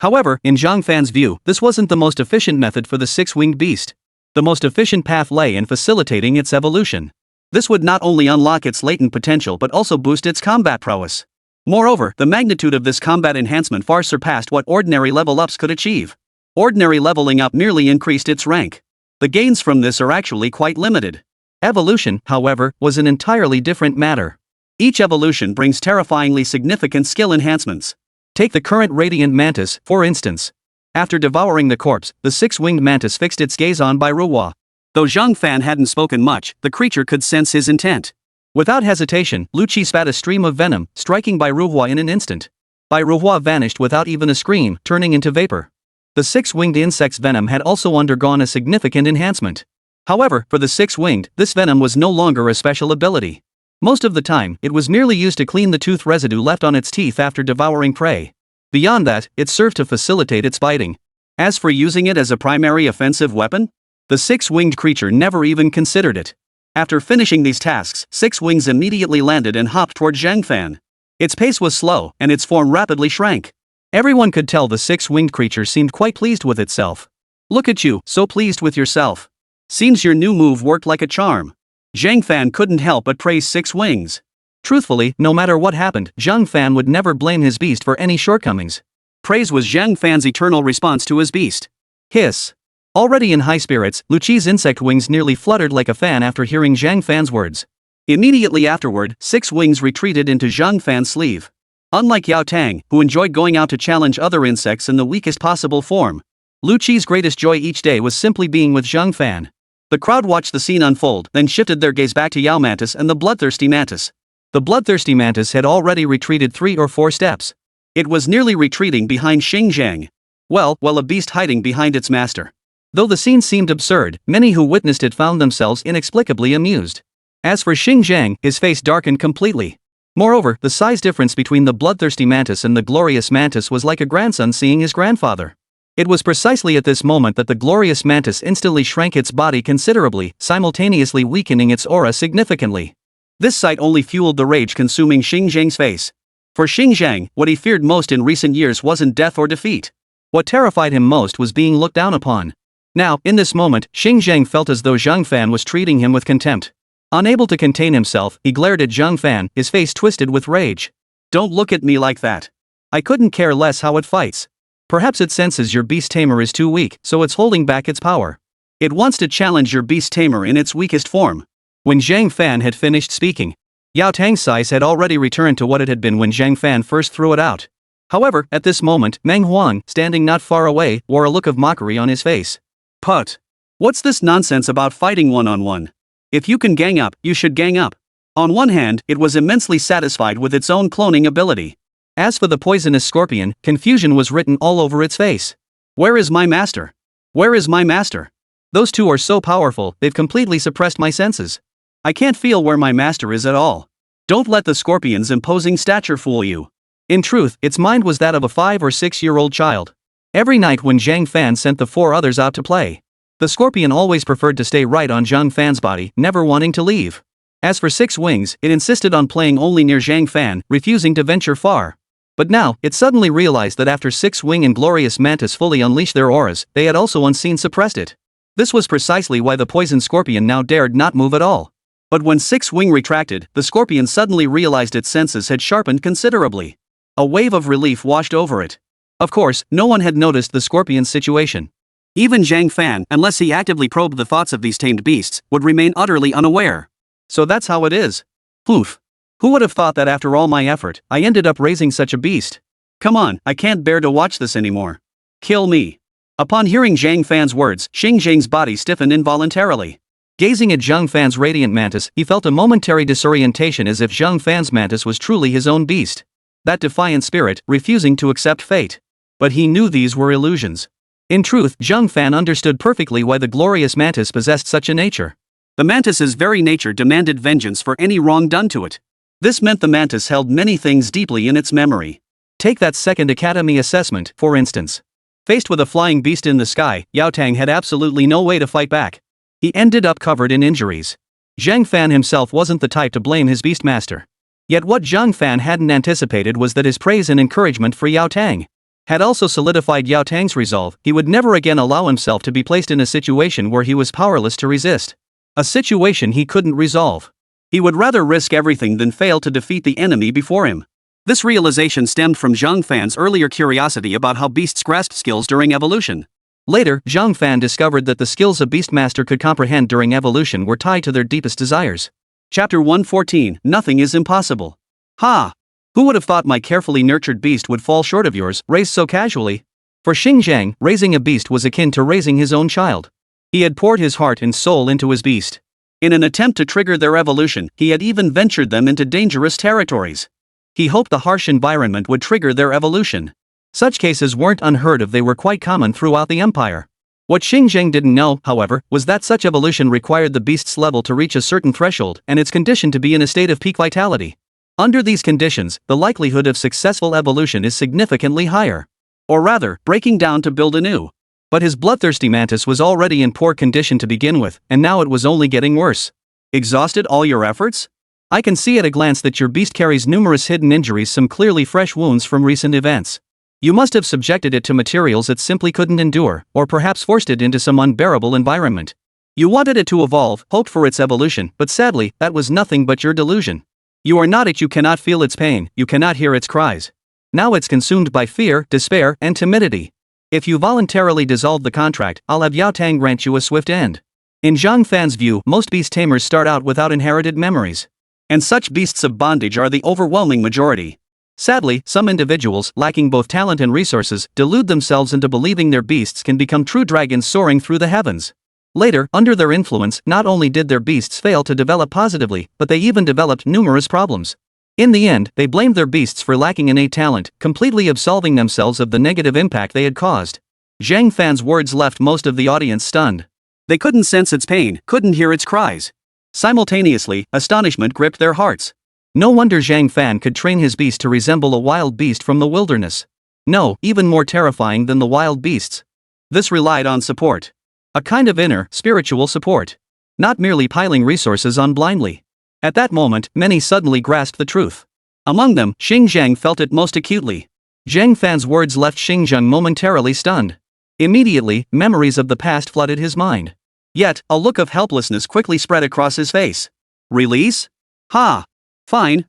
However, in Zhang Fan's view, this wasn't the most efficient method for the six-winged beast. The most efficient path lay in facilitating its evolution. This would not only unlock its latent potential but also boost its combat prowess. Moreover, the magnitude of this combat enhancement far surpassed what ordinary level-ups could achieve. Ordinary leveling up merely increased its rank. The gains from this are actually quite limited. Evolution, however, was an entirely different matter. Each evolution brings terrifyingly significant skill enhancements. Take the current Radiant Mantis, for instance. After devouring the corpse, the six-winged mantis fixed its gaze on Bai Ruhua. Though Zhang Fan hadn't spoken much, the creature could sense his intent. Without hesitation, Lu Qi spat a stream of venom, striking Bai Ruhua in an instant. Bai Ruhua vanished without even a scream, turning into vapor. The six-winged insect's venom had also undergone a significant enhancement. However, for the six-winged, this venom was no longer a special ability. Most of the time, it was merely used to clean the tooth residue left on its teeth after devouring prey. Beyond that, it served to facilitate its biting. As for using it as a primary offensive weapon, the six-winged creature never even considered it. After finishing these tasks, Six Wings immediately landed and hopped toward Zhang Fan. Its pace was slow, and its form rapidly shrank. Everyone could tell the six-winged creature seemed quite pleased with itself. Look at you, so pleased with yourself. Seems your new move worked like a charm. Zhang Fan couldn't help but praise Six Wings. Truthfully, no matter what happened, Zhang Fan would never blame his beast for any shortcomings. Praise was Zhang Fan's eternal response to his beast. Hiss. Already in high spirits, Lu Qi's insect wings nearly fluttered like a fan after hearing Zhang Fan's words. Immediately afterward, Six Wings retreated into Zhang Fan's sleeve. Unlike Yao Tang, who enjoyed going out to challenge other insects in the weakest possible form, Lu Qi's greatest joy each day was simply being with Zhang Fan. The crowd watched the scene unfold, then shifted their gaze back to Yao Mantis and the bloodthirsty mantis. The bloodthirsty mantis had already retreated 3 or 4 steps. It was nearly retreating behind Xing Zhang. Well, a beast hiding behind its master. Though the scene seemed absurd, many who witnessed it found themselves inexplicably amused. As for Xing Zhang, his face darkened completely. Moreover, the size difference between the bloodthirsty mantis and the glorious mantis was like a grandson seeing his grandfather. It was precisely at this moment that the glorious mantis instantly shrank its body considerably, simultaneously weakening its aura significantly. This sight only fueled the rage consuming Xing Zhang's face. For Xing Zhang, what he feared most in recent years wasn't death or defeat. What terrified him most was being looked down upon. Now, in this moment, Xing Zhang felt as though Zhang Fan was treating him with contempt. Unable to contain himself, he glared at Zhang Fan, his face twisted with rage. Don't look at me like that. I couldn't care less how it fights. Perhaps it senses your beast tamer is too weak, so it's holding back its power. It wants to challenge your beast tamer in its weakest form. When Zhang Fan had finished speaking, Yao Tang's size had already returned to what it had been when Zhang Fan first threw it out. However, at this moment, Manhwa, standing not far away, wore a look of mockery on his face. Put. What's this nonsense about fighting one-on-one? If you can gang up, you should gang up. On one hand, it was immensely satisfied with its own cloning ability. As for the poisonous scorpion, confusion was written all over its face. Where is my master? Where is my master? Those two are so powerful, they've completely suppressed my senses. I can't feel where my master is at all. Don't let the scorpion's imposing stature fool you. In truth, its mind was that of a 5 or 6-year-old child. Every night when Zhang Fan sent the 4 others out to play, the scorpion always preferred to stay right on Zhang Fan's body, never wanting to leave. As for Six Wings, it insisted on playing only near Zhang Fan, refusing to venture far. But now, it suddenly realized that after Six Wing and Glorious Mantis fully unleashed their auras, they had also unseen suppressed it. This was precisely why the poison scorpion now dared not move at all. But when Six Wing retracted, the scorpion suddenly realized its senses had sharpened considerably. A wave of relief washed over it. Of course, no one had noticed the scorpion's situation. Even Zhang Fan, unless he actively probed the thoughts of these tamed beasts, would remain utterly unaware. So that's how it is. Poof. Who would have thought that after all my effort, I ended up raising such a beast? Come on, I can't bear to watch this anymore. Kill me. Upon hearing Zhang Fan's words, Xing Zhang's body stiffened involuntarily. Gazing at Zhang Fan's radiant mantis, he felt a momentary disorientation as if Zhang Fan's mantis was truly his own beast. That defiant spirit, refusing to accept fate. But he knew these were illusions. In truth, Zhang Fan understood perfectly why the glorious mantis possessed such a nature. The mantis's very nature demanded vengeance for any wrong done to it. This meant the mantis held many things deeply in its memory. Take that second academy assessment, for instance. Faced with a flying beast in the sky, Yao Tang had absolutely no way to fight back. He ended up covered in injuries. Zhang Fan himself wasn't the type to blame his beastmaster. Yet what Zhang Fan hadn't anticipated was that his praise and encouragement for Yao Tang had also solidified Yao Tang's resolve. He would never again allow himself to be placed in a situation where he was powerless to resist. A situation he couldn't resolve. He would rather risk everything than fail to defeat the enemy before him. This realization stemmed from Zhang Fan's earlier curiosity about how beasts grasp skills during evolution. Later, Zhang Fan discovered that the skills a beastmaster could comprehend during evolution were tied to their deepest desires. Chapter 114, Nothing is Impossible. Ha! Who would have thought my carefully nurtured beast would fall short of yours, raised so casually? For Xing Zhang, raising a beast was akin to raising his own child. He had poured his heart and soul into his beast. In an attempt to trigger their evolution, he had even ventured them into dangerous territories. He hoped the harsh environment would trigger their evolution. Such cases weren't unheard of, they were quite common throughout the empire. What Xing Zhang didn't know, however, was that such evolution required the beast's level to reach a certain threshold and its condition to be in a state of peak vitality. Under these conditions, the likelihood of successful evolution is significantly higher. Or rather, breaking down to build anew. But his bloodthirsty mantis was already in poor condition to begin with, and now it was only getting worse. Exhausted all your efforts? I can see at a glance that your beast carries numerous hidden injuries, some clearly fresh wounds from recent events. You must have subjected it to materials it simply couldn't endure, or perhaps forced it into some unbearable environment. You wanted it to evolve, hoped for its evolution, but sadly, that was nothing but your delusion. You are not it, you cannot feel its pain, you cannot hear its cries. Now it's consumed by fear, despair, and timidity. If you voluntarily dissolve the contract, I'll have Yao Tang grant you a swift end. In Zhang Fan's view, most beast tamers start out without inherited memories. And such beasts of bondage are the overwhelming majority. Sadly, some individuals, lacking both talent and resources, delude themselves into believing their beasts can become true dragons soaring through the heavens. Later, under their influence, not only did their beasts fail to develop positively, but they even developed numerous problems. In the end, they blamed their beasts for lacking innate talent, completely absolving themselves of the negative impact they had caused. Zhang Fan's words left most of the audience stunned. They couldn't sense its pain, couldn't hear its cries. Simultaneously, astonishment gripped their hearts. No wonder Zhang Fan could train his beast to resemble a wild beast from the wilderness. No, even more terrifying than the wild beasts. This relied on support. A kind of inner, spiritual support. Not merely piling resources on blindly. At that moment, many suddenly grasped the truth. Among them, Xingzhang felt it most acutely. Zhang Fan's words left Xingzheng momentarily stunned. Immediately, memories of the past flooded his mind. Yet, a look of helplessness quickly spread across his face. Release? Ha! Fine.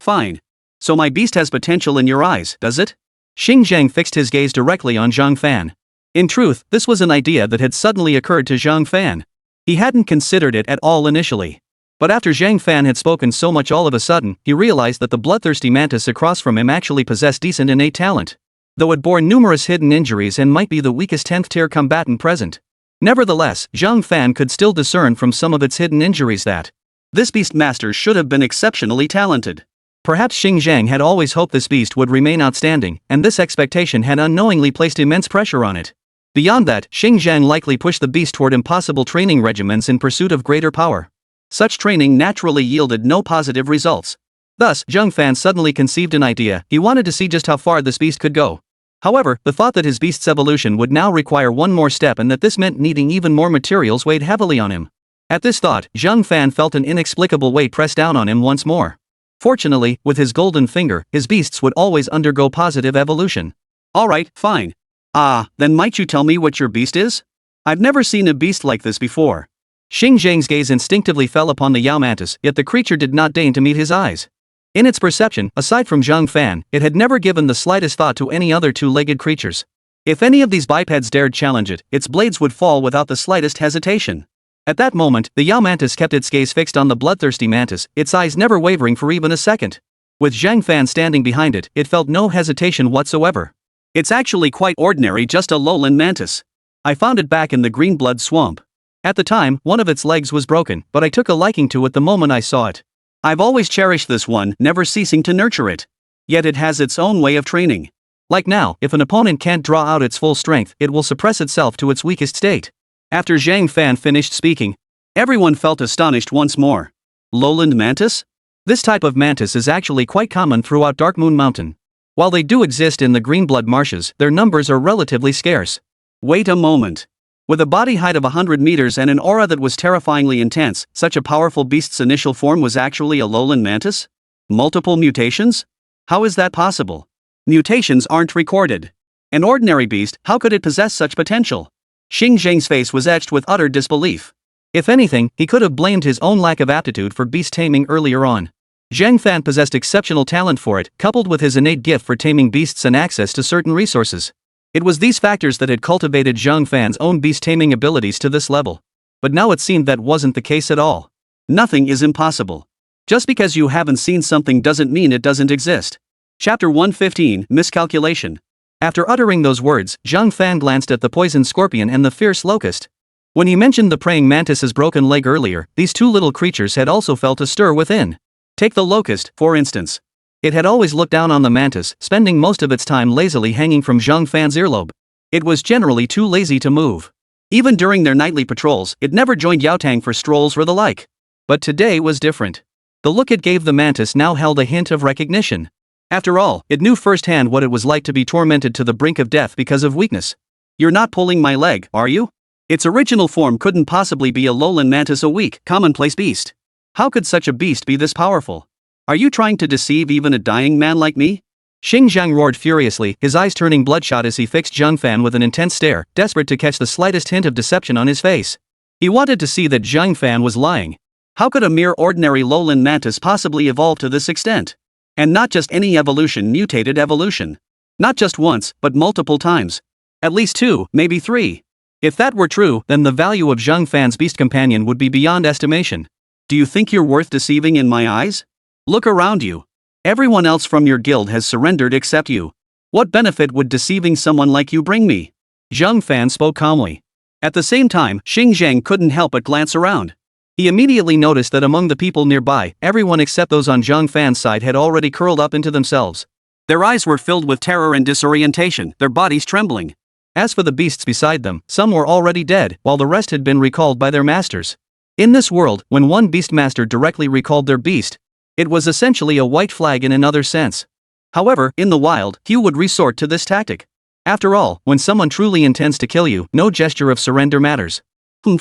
So my beast has potential in your eyes, does it? Xingzheng fixed his gaze directly on Zhang Fan. In truth, this was an idea that had suddenly occurred to Zhang Fan. He hadn't considered it at all initially. But after Zhang Fan had spoken so much all of a sudden, he realized that the bloodthirsty mantis across from him actually possessed decent innate talent. Though it bore numerous hidden injuries and might be the weakest 10th tier combatant present. Nevertheless, Zhang Fan could still discern from some of its hidden injuries that this beast master should have been exceptionally talented. Perhaps Xingzheng had always hoped this beast would remain outstanding, and this expectation had unknowingly placed immense pressure on it. Beyond that, Xingzheng likely pushed the beast toward impossible training regimens in pursuit of greater power. Such training naturally yielded no positive results. Thus, Zhang Fan suddenly conceived an idea. He wanted to see just how far this beast could go. However, the thought that his beast's evolution would now require one more step and that this meant needing even more materials weighed heavily on him. At this thought, Zhang Fan felt an inexplicable weight press down on him once more. Fortunately, with his golden finger, his beasts would always undergo positive evolution. Alright, fine. Then might you tell me what your beast is? I've never seen a beast like this before. Xingzheng's gaze instinctively fell upon the Yao mantis, yet the creature did not deign to meet his eyes. In its perception, aside from Zhang Fan, it had never given the slightest thought to any other two-legged creatures. If any of these bipeds dared challenge it, its blades would fall without the slightest hesitation. At that moment, the Yao mantis kept its gaze fixed on the bloodthirsty mantis, its eyes never wavering for even a second. With Zhang Fan standing behind it, it felt no hesitation whatsoever. It's actually quite ordinary, just a lowland mantis. I found it back in the green blood swamp. At the time, one of its legs was broken, but I took a liking to it the moment I saw it. I've always cherished this one, never ceasing to nurture it. Yet it has its own way of training. Like now, if an opponent can't draw out its full strength, it will suppress itself to its weakest state. After Zhang Fan finished speaking, everyone felt astonished once more. Lowland mantis? This type of mantis is actually quite common throughout Dark Moon Mountain. While they do exist in the Greenblood marshes, their numbers are relatively scarce. Wait a moment. With a body height of 100 meters and an aura that was terrifyingly intense, such a powerful beast's initial form was actually a lowland mantis? Multiple mutations? How is that possible? Mutations aren't recorded. An ordinary beast, how could it possess such potential? Xingzheng's face was etched with utter disbelief. If anything, he could have blamed his own lack of aptitude for beast taming earlier on. Zhang Fan possessed exceptional talent for it, coupled with his innate gift for taming beasts and access to certain resources. It was these factors that had cultivated Zhang Fan's own beast-taming abilities to this level. But now it seemed that wasn't the case at all. Nothing is impossible. Just because you haven't seen something doesn't mean it doesn't exist. Chapter 115, Miscalculation. After uttering those words, Zhang Fan glanced at the poisoned scorpion and the fierce locust. When he mentioned the praying mantis's broken leg earlier, these two little creatures had also felt a stir within. Take the locust, for instance. It had always looked down on the mantis, spending most of its time lazily hanging from Zhang Fan's earlobe. It was generally too lazy to move. Even during their nightly patrols, it never joined Yao Tang for strolls or the like. But today was different. The look it gave the mantis now held a hint of recognition. After all, it knew firsthand what it was like to be tormented to the brink of death because of weakness. You're not pulling my leg, are you? Its original form couldn't possibly be a lowland mantis, a weak, commonplace beast. How could such a beast be this powerful? Are you trying to deceive even a dying man like me? Xingjiang roared furiously, his eyes turning bloodshot as he fixed Zhang Fan with an intense stare, desperate to catch the slightest hint of deception on his face. He wanted to see that Zhang Fan was lying. How could a mere ordinary lowland mantis possibly evolve to this extent? And not just any evolution, mutated evolution. Not just once, but multiple times. At least 2, maybe 3. If that were true, then the value of Zhang Fan's beast companion would be beyond estimation. Do you think you're worth deceiving in my eyes? Look around you. Everyone else from your guild has surrendered except you. What benefit would deceiving someone like you bring me? Zhang Fan spoke calmly. At the same time, Xingjiang couldn't help but glance around. He immediately noticed that among the people nearby, everyone except those on Zhang Fan's side had already curled up into themselves. Their eyes were filled with terror and disorientation, their bodies trembling. As for the beasts beside them, some were already dead, while the rest had been recalled by their masters. In this world, when one beastmaster directly recalled their beast, it was essentially a white flag in another sense. However, in the wild, few would resort to this tactic. After all, when someone truly intends to kill you, no gesture of surrender matters.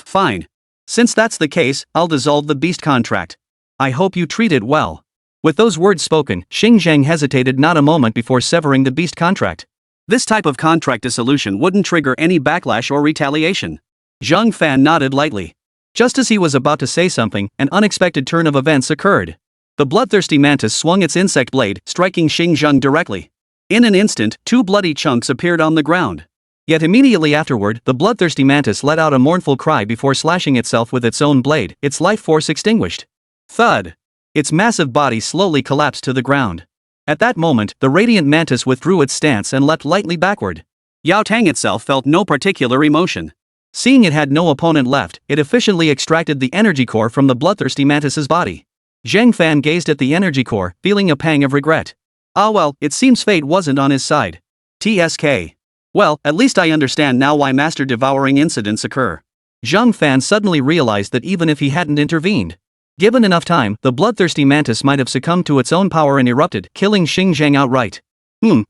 Fine. Since that's the case, I'll dissolve the beast contract. I hope you treat it well. With those words spoken, Xingjiang hesitated not a moment before severing the beast contract. This type of contract dissolution wouldn't trigger any backlash or retaliation. Zhang Fan nodded lightly. Just as he was about to say something, an unexpected turn of events occurred. The bloodthirsty mantis swung its insect blade, striking Xingjiang directly. In an instant, 2 bloody chunks appeared on the ground. Yet immediately afterward, the bloodthirsty mantis let out a mournful cry before slashing itself with its own blade, its life force extinguished. Thud! Its massive body slowly collapsed to the ground. At that moment, the radiant mantis withdrew its stance and leapt lightly backward. Yao Tang itself felt no particular emotion. Seeing it had no opponent left, it efficiently extracted the energy core from the bloodthirsty mantis's body. Zhang Fan gazed at the energy core, feeling a pang of regret. Ah well, it seems fate wasn't on his side. TSK. Well, at least I understand now why master devouring incidents occur. Zhang Fan suddenly realized that even if he hadn't intervened, given enough time, the bloodthirsty mantis might have succumbed to its own power and erupted, killing Xingjiang outright.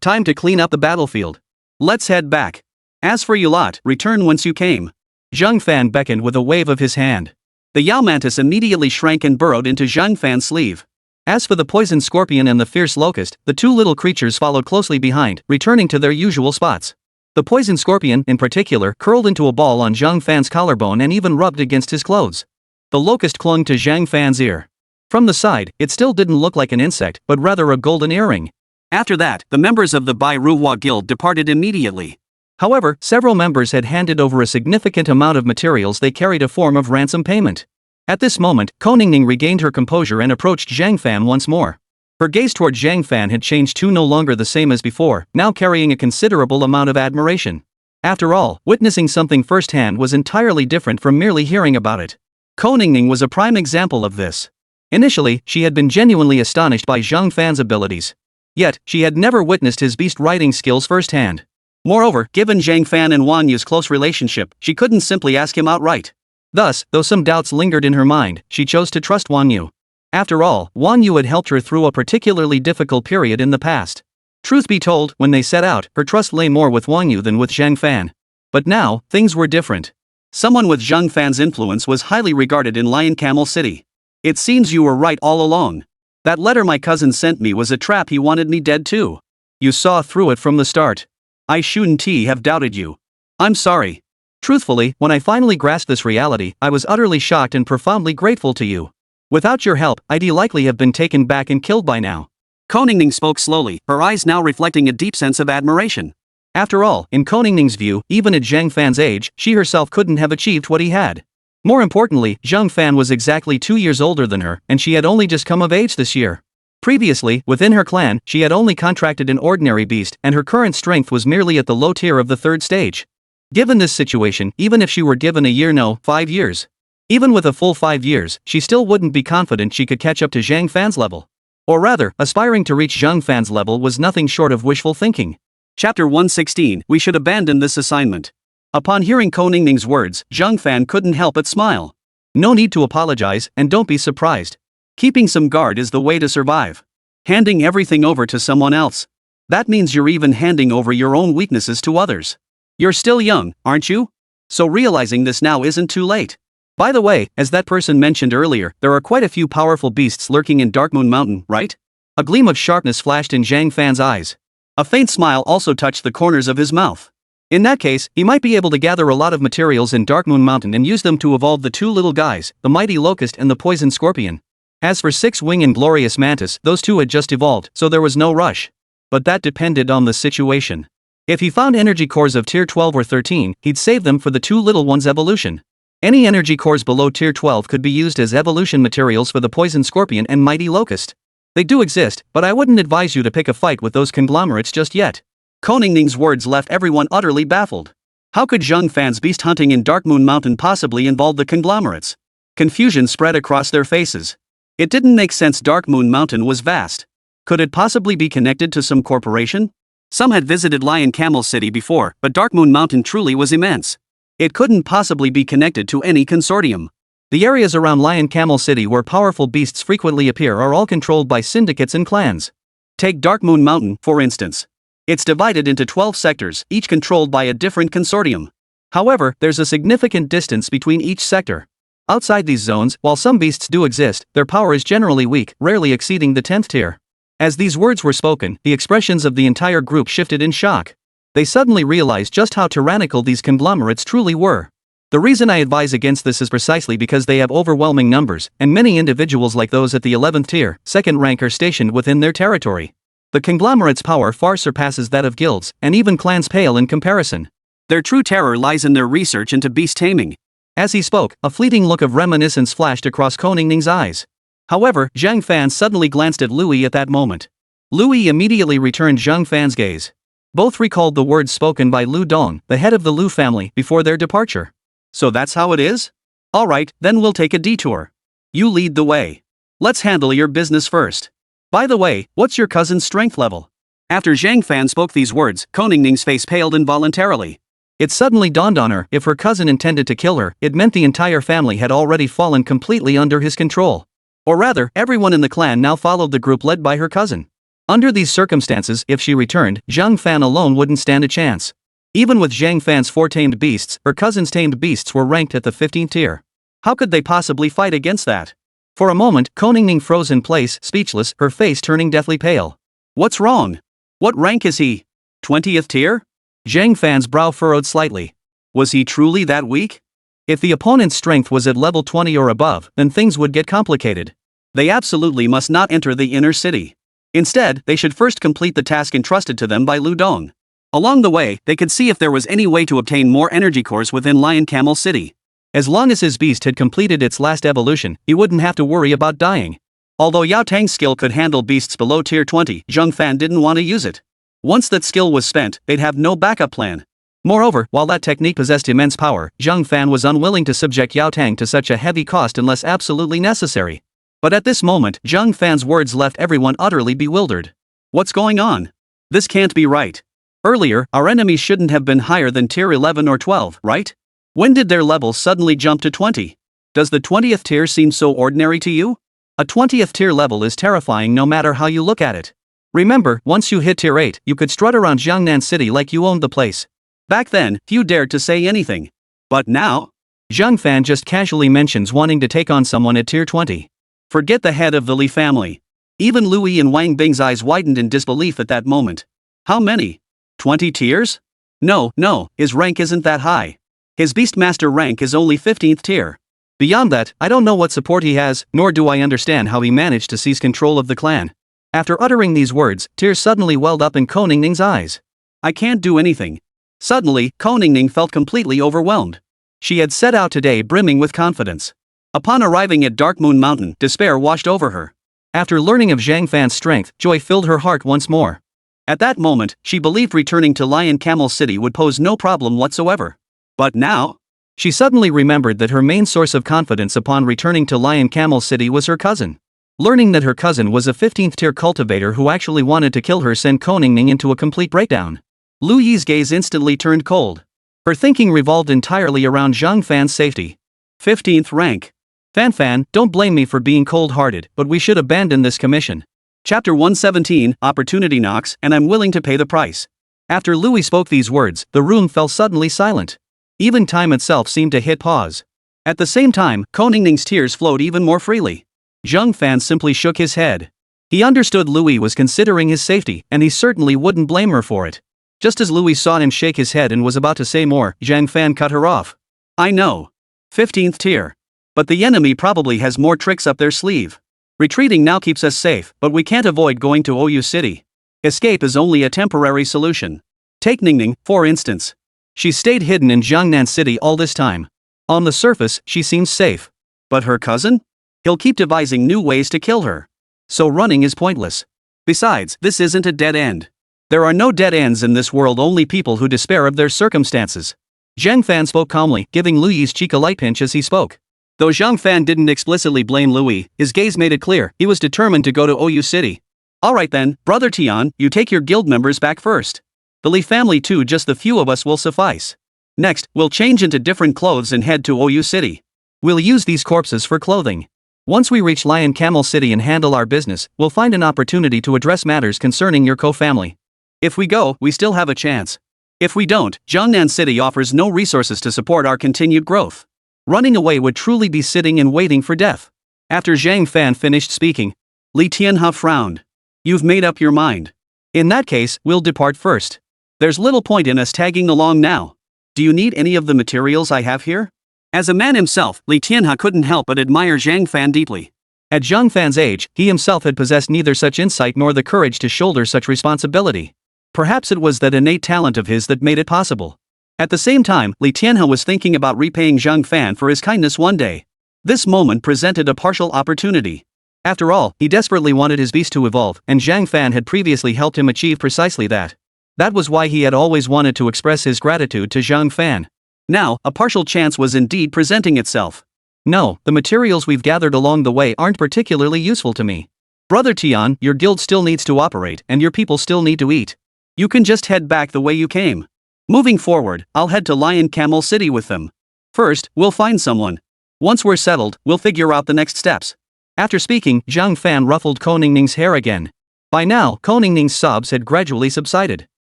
Time to clean up the battlefield. Let's head back. As for you lot, return whence you came. Zhang Fan beckoned with a wave of his hand. The Yao mantis immediately shrank and burrowed into Zhang Fan's sleeve. As for the poison scorpion and the fierce locust, the 2 little creatures followed closely behind, returning to their usual spots. The poison scorpion, in particular, curled into a ball on Zhang Fan's collarbone and even rubbed against his clothes. The locust clung to Zhang Fan's ear. From the side, it still didn't look like an insect, but rather a golden earring. After that, the members of the Bai Ruhua Guild departed immediately. However, several members had handed over a significant amount of materials they carried a form of ransom payment. At this moment, Ko Ningning regained her composure and approached Zhang Fan once more. Her gaze toward Zhang Fan had changed to no longer the same as before, now carrying a considerable amount of admiration. After all, witnessing something firsthand was entirely different from merely hearing about it. Ko Ningning was a prime example of this. Initially, she had been genuinely astonished by Zhang Fan's abilities. Yet, she had never witnessed his beast riding skills firsthand. Moreover, given Zhang Fan and Wang Yu's close relationship, she couldn't simply ask him outright. Thus, though some doubts lingered in her mind, she chose to trust Wang Yu. After all, Wang Yu had helped her through a particularly difficult period in the past. Truth be told, when they set out, her trust lay more with Wang Yu than with Zhang Fan. But now, things were different. Someone with Zhang Fan's influence was highly regarded in Lion Camel City. It seems you were right all along. That letter my cousin sent me was a trap. He wanted me dead too. You saw through it from the start. I shouldn't have doubted you. I'm sorry. Truthfully, when I finally grasped this reality, I was utterly shocked and profoundly grateful to you. Without your help, I'd likely have been taken back and killed by now. Ko Ningning spoke slowly, her eyes now reflecting a deep sense of admiration. After all, in Ko Ningning's view, even at Zhang Fan's age, she herself couldn't have achieved what he had. More importantly, Zhang Fan was exactly 2 years older than her, and she had only just come of age this year. Previously, within her clan, she had only contracted an ordinary beast, and her current strength was merely at the low tier of the 3rd stage. Given this situation, even if she were given 5 years. Even with a full 5 years, she still wouldn't be confident she could catch up to Zhang Fan's level. Or rather, aspiring to reach Zhang Fan's level was nothing short of wishful thinking. Chapter 116, We should abandon this assignment. Upon hearing Ko Ningning's words, Zhang Fan couldn't help but smile. No need to apologize, and don't be surprised. Keeping some guard is the way to survive. Handing everything over to someone else. That means you're even handing over your own weaknesses to others. You're still young, aren't you? So realizing this now isn't too late. By the way, as that person mentioned earlier, there are quite a few powerful beasts lurking in Darkmoon Mountain, right? A gleam of sharpness flashed in Zhang Fan's eyes. A faint smile also touched the corners of his mouth. In that case, he might be able to gather a lot of materials in Darkmoon Mountain and use them to evolve the two little guys, the mighty locust and the poison scorpion. As for Six-Wing and Glorious Mantis, those two had just evolved, so there was no rush. But that depended on the situation. If he found energy cores of tier 12 or 13, he'd save them for the two little ones' evolution. Any energy cores below tier 12 could be used as evolution materials for the poison scorpion and mighty locust. They do exist, but I wouldn't advise you to pick a fight with those conglomerates just yet. Koningning's words left everyone utterly baffled. How could Zhang Fan's beast hunting in Darkmoon Mountain possibly involve the conglomerates? Confusion spread across their faces. It didn't make sense. Darkmoon Mountain was vast. Could it possibly be connected to some corporation? Some had visited Lion Camel City before, but Darkmoon Mountain truly was immense. It couldn't possibly be connected to any consortium. The areas around Lion Camel City where powerful beasts frequently appear are all controlled by syndicates and clans. Take Darkmoon Mountain, for instance. It's divided into 12 sectors, each controlled by a different consortium. However, there's a significant distance between each sector. Outside these zones, while some beasts do exist, their power is generally weak, rarely exceeding the 10th tier. As these words were spoken, the expressions of the entire group shifted in shock. They suddenly realized just how tyrannical these conglomerates truly were. The reason I advise against this is precisely because they have overwhelming numbers, and many individuals like those at the 11th tier, second rank are stationed within their territory. The conglomerate's power far surpasses that of guilds, and even clans pale in comparison. Their true terror lies in their research into beast taming. As he spoke, a fleeting look of reminiscence flashed across Koningning's eyes. However, Zhang Fan suddenly glanced at Louis at that moment. Louis immediately returned Zhang Fan's gaze. Both recalled the words spoken by Lu Dong, the head of the Lu family, before their departure. So that's how it is? Alright, then we'll take a detour. You lead the way. Let's handle your business first. By the way, what's your cousin's strength level? After Zhang Fan spoke these words, Koningning's face paled involuntarily. It suddenly dawned on her, if her cousin intended to kill her, it meant the entire family had already fallen completely under his control. Or rather, everyone in the clan now followed the group led by her cousin. Under these circumstances, if she returned, Zhang Fan alone wouldn't stand a chance. Even with Zhang Fan's 4 tamed beasts, her cousin's tamed beasts were ranked at the 15th tier. How could they possibly fight against that? For a moment, Koningning froze in place, speechless, her face turning deathly pale. What's wrong? What rank is he? 20th tier? Zhang Fan's brow furrowed slightly. Was he truly that weak? If the opponent's strength was at level 20 or above, then things would get complicated. They absolutely must not enter the inner city. Instead, they should first complete the task entrusted to them by Lu Dong. Along the way, they could see if there was any way to obtain more energy cores within Lion Camel City. As long as his beast had completed its last evolution, he wouldn't have to worry about dying. Although Yao Tang's skill could handle beasts below tier 20, Zhang Fan didn't want to use it. Once that skill was spent, they'd have no backup plan. Moreover, while that technique possessed immense power, Zhang Fan was unwilling to subject Yao Tang to such a heavy cost unless absolutely necessary. But at this moment, Zhang Fan's words left everyone utterly bewildered. What's going on? This can't be right. Earlier, our enemies shouldn't have been higher than tier 11 or 12, right? When did their levels suddenly jump to 20? Does the 20th tier seem so ordinary to you? A 20th tier level is terrifying no matter how you look at it. Remember, once you hit tier 8, you could strut around Jiangnan City like you owned the place. Back then, few dared to say anything. But now? Zhang Fan just casually mentions wanting to take on someone at tier 20. Forget the head of the Li family. Even Louis and Wang Bing's eyes widened in disbelief at that moment. How many? 20 tiers? No, his rank isn't that high. His Beastmaster rank is only 15th tier. Beyond that, I don't know what support he has, nor do I understand how he managed to seize control of the clan. After uttering these words, tears suddenly welled up in Koningning's eyes. I can't do anything. Suddenly, Koningning felt completely overwhelmed. She had set out today brimming with confidence. Upon arriving at Darkmoon Mountain, despair washed over her. After learning of Zhang Fan's strength, joy filled her heart once more. At that moment, she believed returning to Lion Camel City would pose no problem whatsoever. But now? She suddenly remembered that her main source of confidence upon returning to Lion Camel City was her cousin. Learning that her cousin was a 15th tier cultivator who actually wanted to kill her sent Koningning into a complete breakdown. Lu Yi's gaze instantly turned cold. Her thinking revolved entirely around Zhang Fan's safety. 15th rank. Fan, don't blame me for being cold-hearted, but we should abandon this commission. Chapter 117, Opportunity knocks, and I'm willing to pay the price. After Louis spoke these words, the room fell suddenly silent. Even time itself seemed to hit pause. At the same time, Koningning's tears flowed even more freely. Zhang Fan simply shook his head. He understood Louis was considering his safety, and he certainly wouldn't blame her for it. Just as Louis saw him shake his head and was about to say more, Zhang Fan cut her off. I know. 15th tier. But the enemy probably has more tricks up their sleeve. Retreating now keeps us safe, but we can't avoid going to OU City. Escape is only a temporary solution. Take Ningning, for instance. She stayed hidden in Jiangnan City all this time. On the surface, she seems safe. But her cousin? He'll keep devising new ways to kill her. So running is pointless. Besides, this isn't a dead end. There are no dead ends in this world, only people who despair of their circumstances. Zhang Fan spoke calmly, giving Louis's cheek a light pinch as he spoke. Though Zhang Fan didn't explicitly blame Louis, his gaze made it clear he was determined to go to OU City. Alright then, Brother Tian, you take your guild members back first. The Li family too, just the few of us will suffice. Next, we'll change into different clothes and head to OU City. We'll use these corpses for clothing. Once we reach Lion Camel City and handle our business, we'll find an opportunity to address matters concerning your co-family. If we go, we still have a chance. If we don't, Jiangnan City offers no resources to support our continued growth. Running away would truly be sitting and waiting for death. After Zhang Fan finished speaking, Li Tianhe frowned. You've made up your mind. In that case, we'll depart first. There's little point in us tagging along now. Do you need any of the materials I have here? As a man himself, Li Tianhe couldn't help but admire Zhang Fan deeply. At Zhang Fan's age, he himself had possessed neither such insight nor the courage to shoulder such responsibility. Perhaps it was that innate talent of his that made it possible. At the same time, Li Tianhe was thinking about repaying Zhang Fan for his kindness one day. This moment presented a partial opportunity. After all, he desperately wanted his beast to evolve, and Zhang Fan had previously helped him achieve precisely that. That was why he had always wanted to express his gratitude to Zhang Fan. Now, a partial chance was indeed presenting itself. No, the materials we've gathered along the way aren't particularly useful to me. Brother Tian, your guild still needs to operate, and your people still need to eat. You can just head back the way you came. Moving forward, I'll head to Lion Camel City with them. First, we'll find someone. Once we're settled, we'll figure out the next steps. After speaking, Zhang Fan ruffled Koningning's hair again. By now, Koningning's sobs had gradually subsided.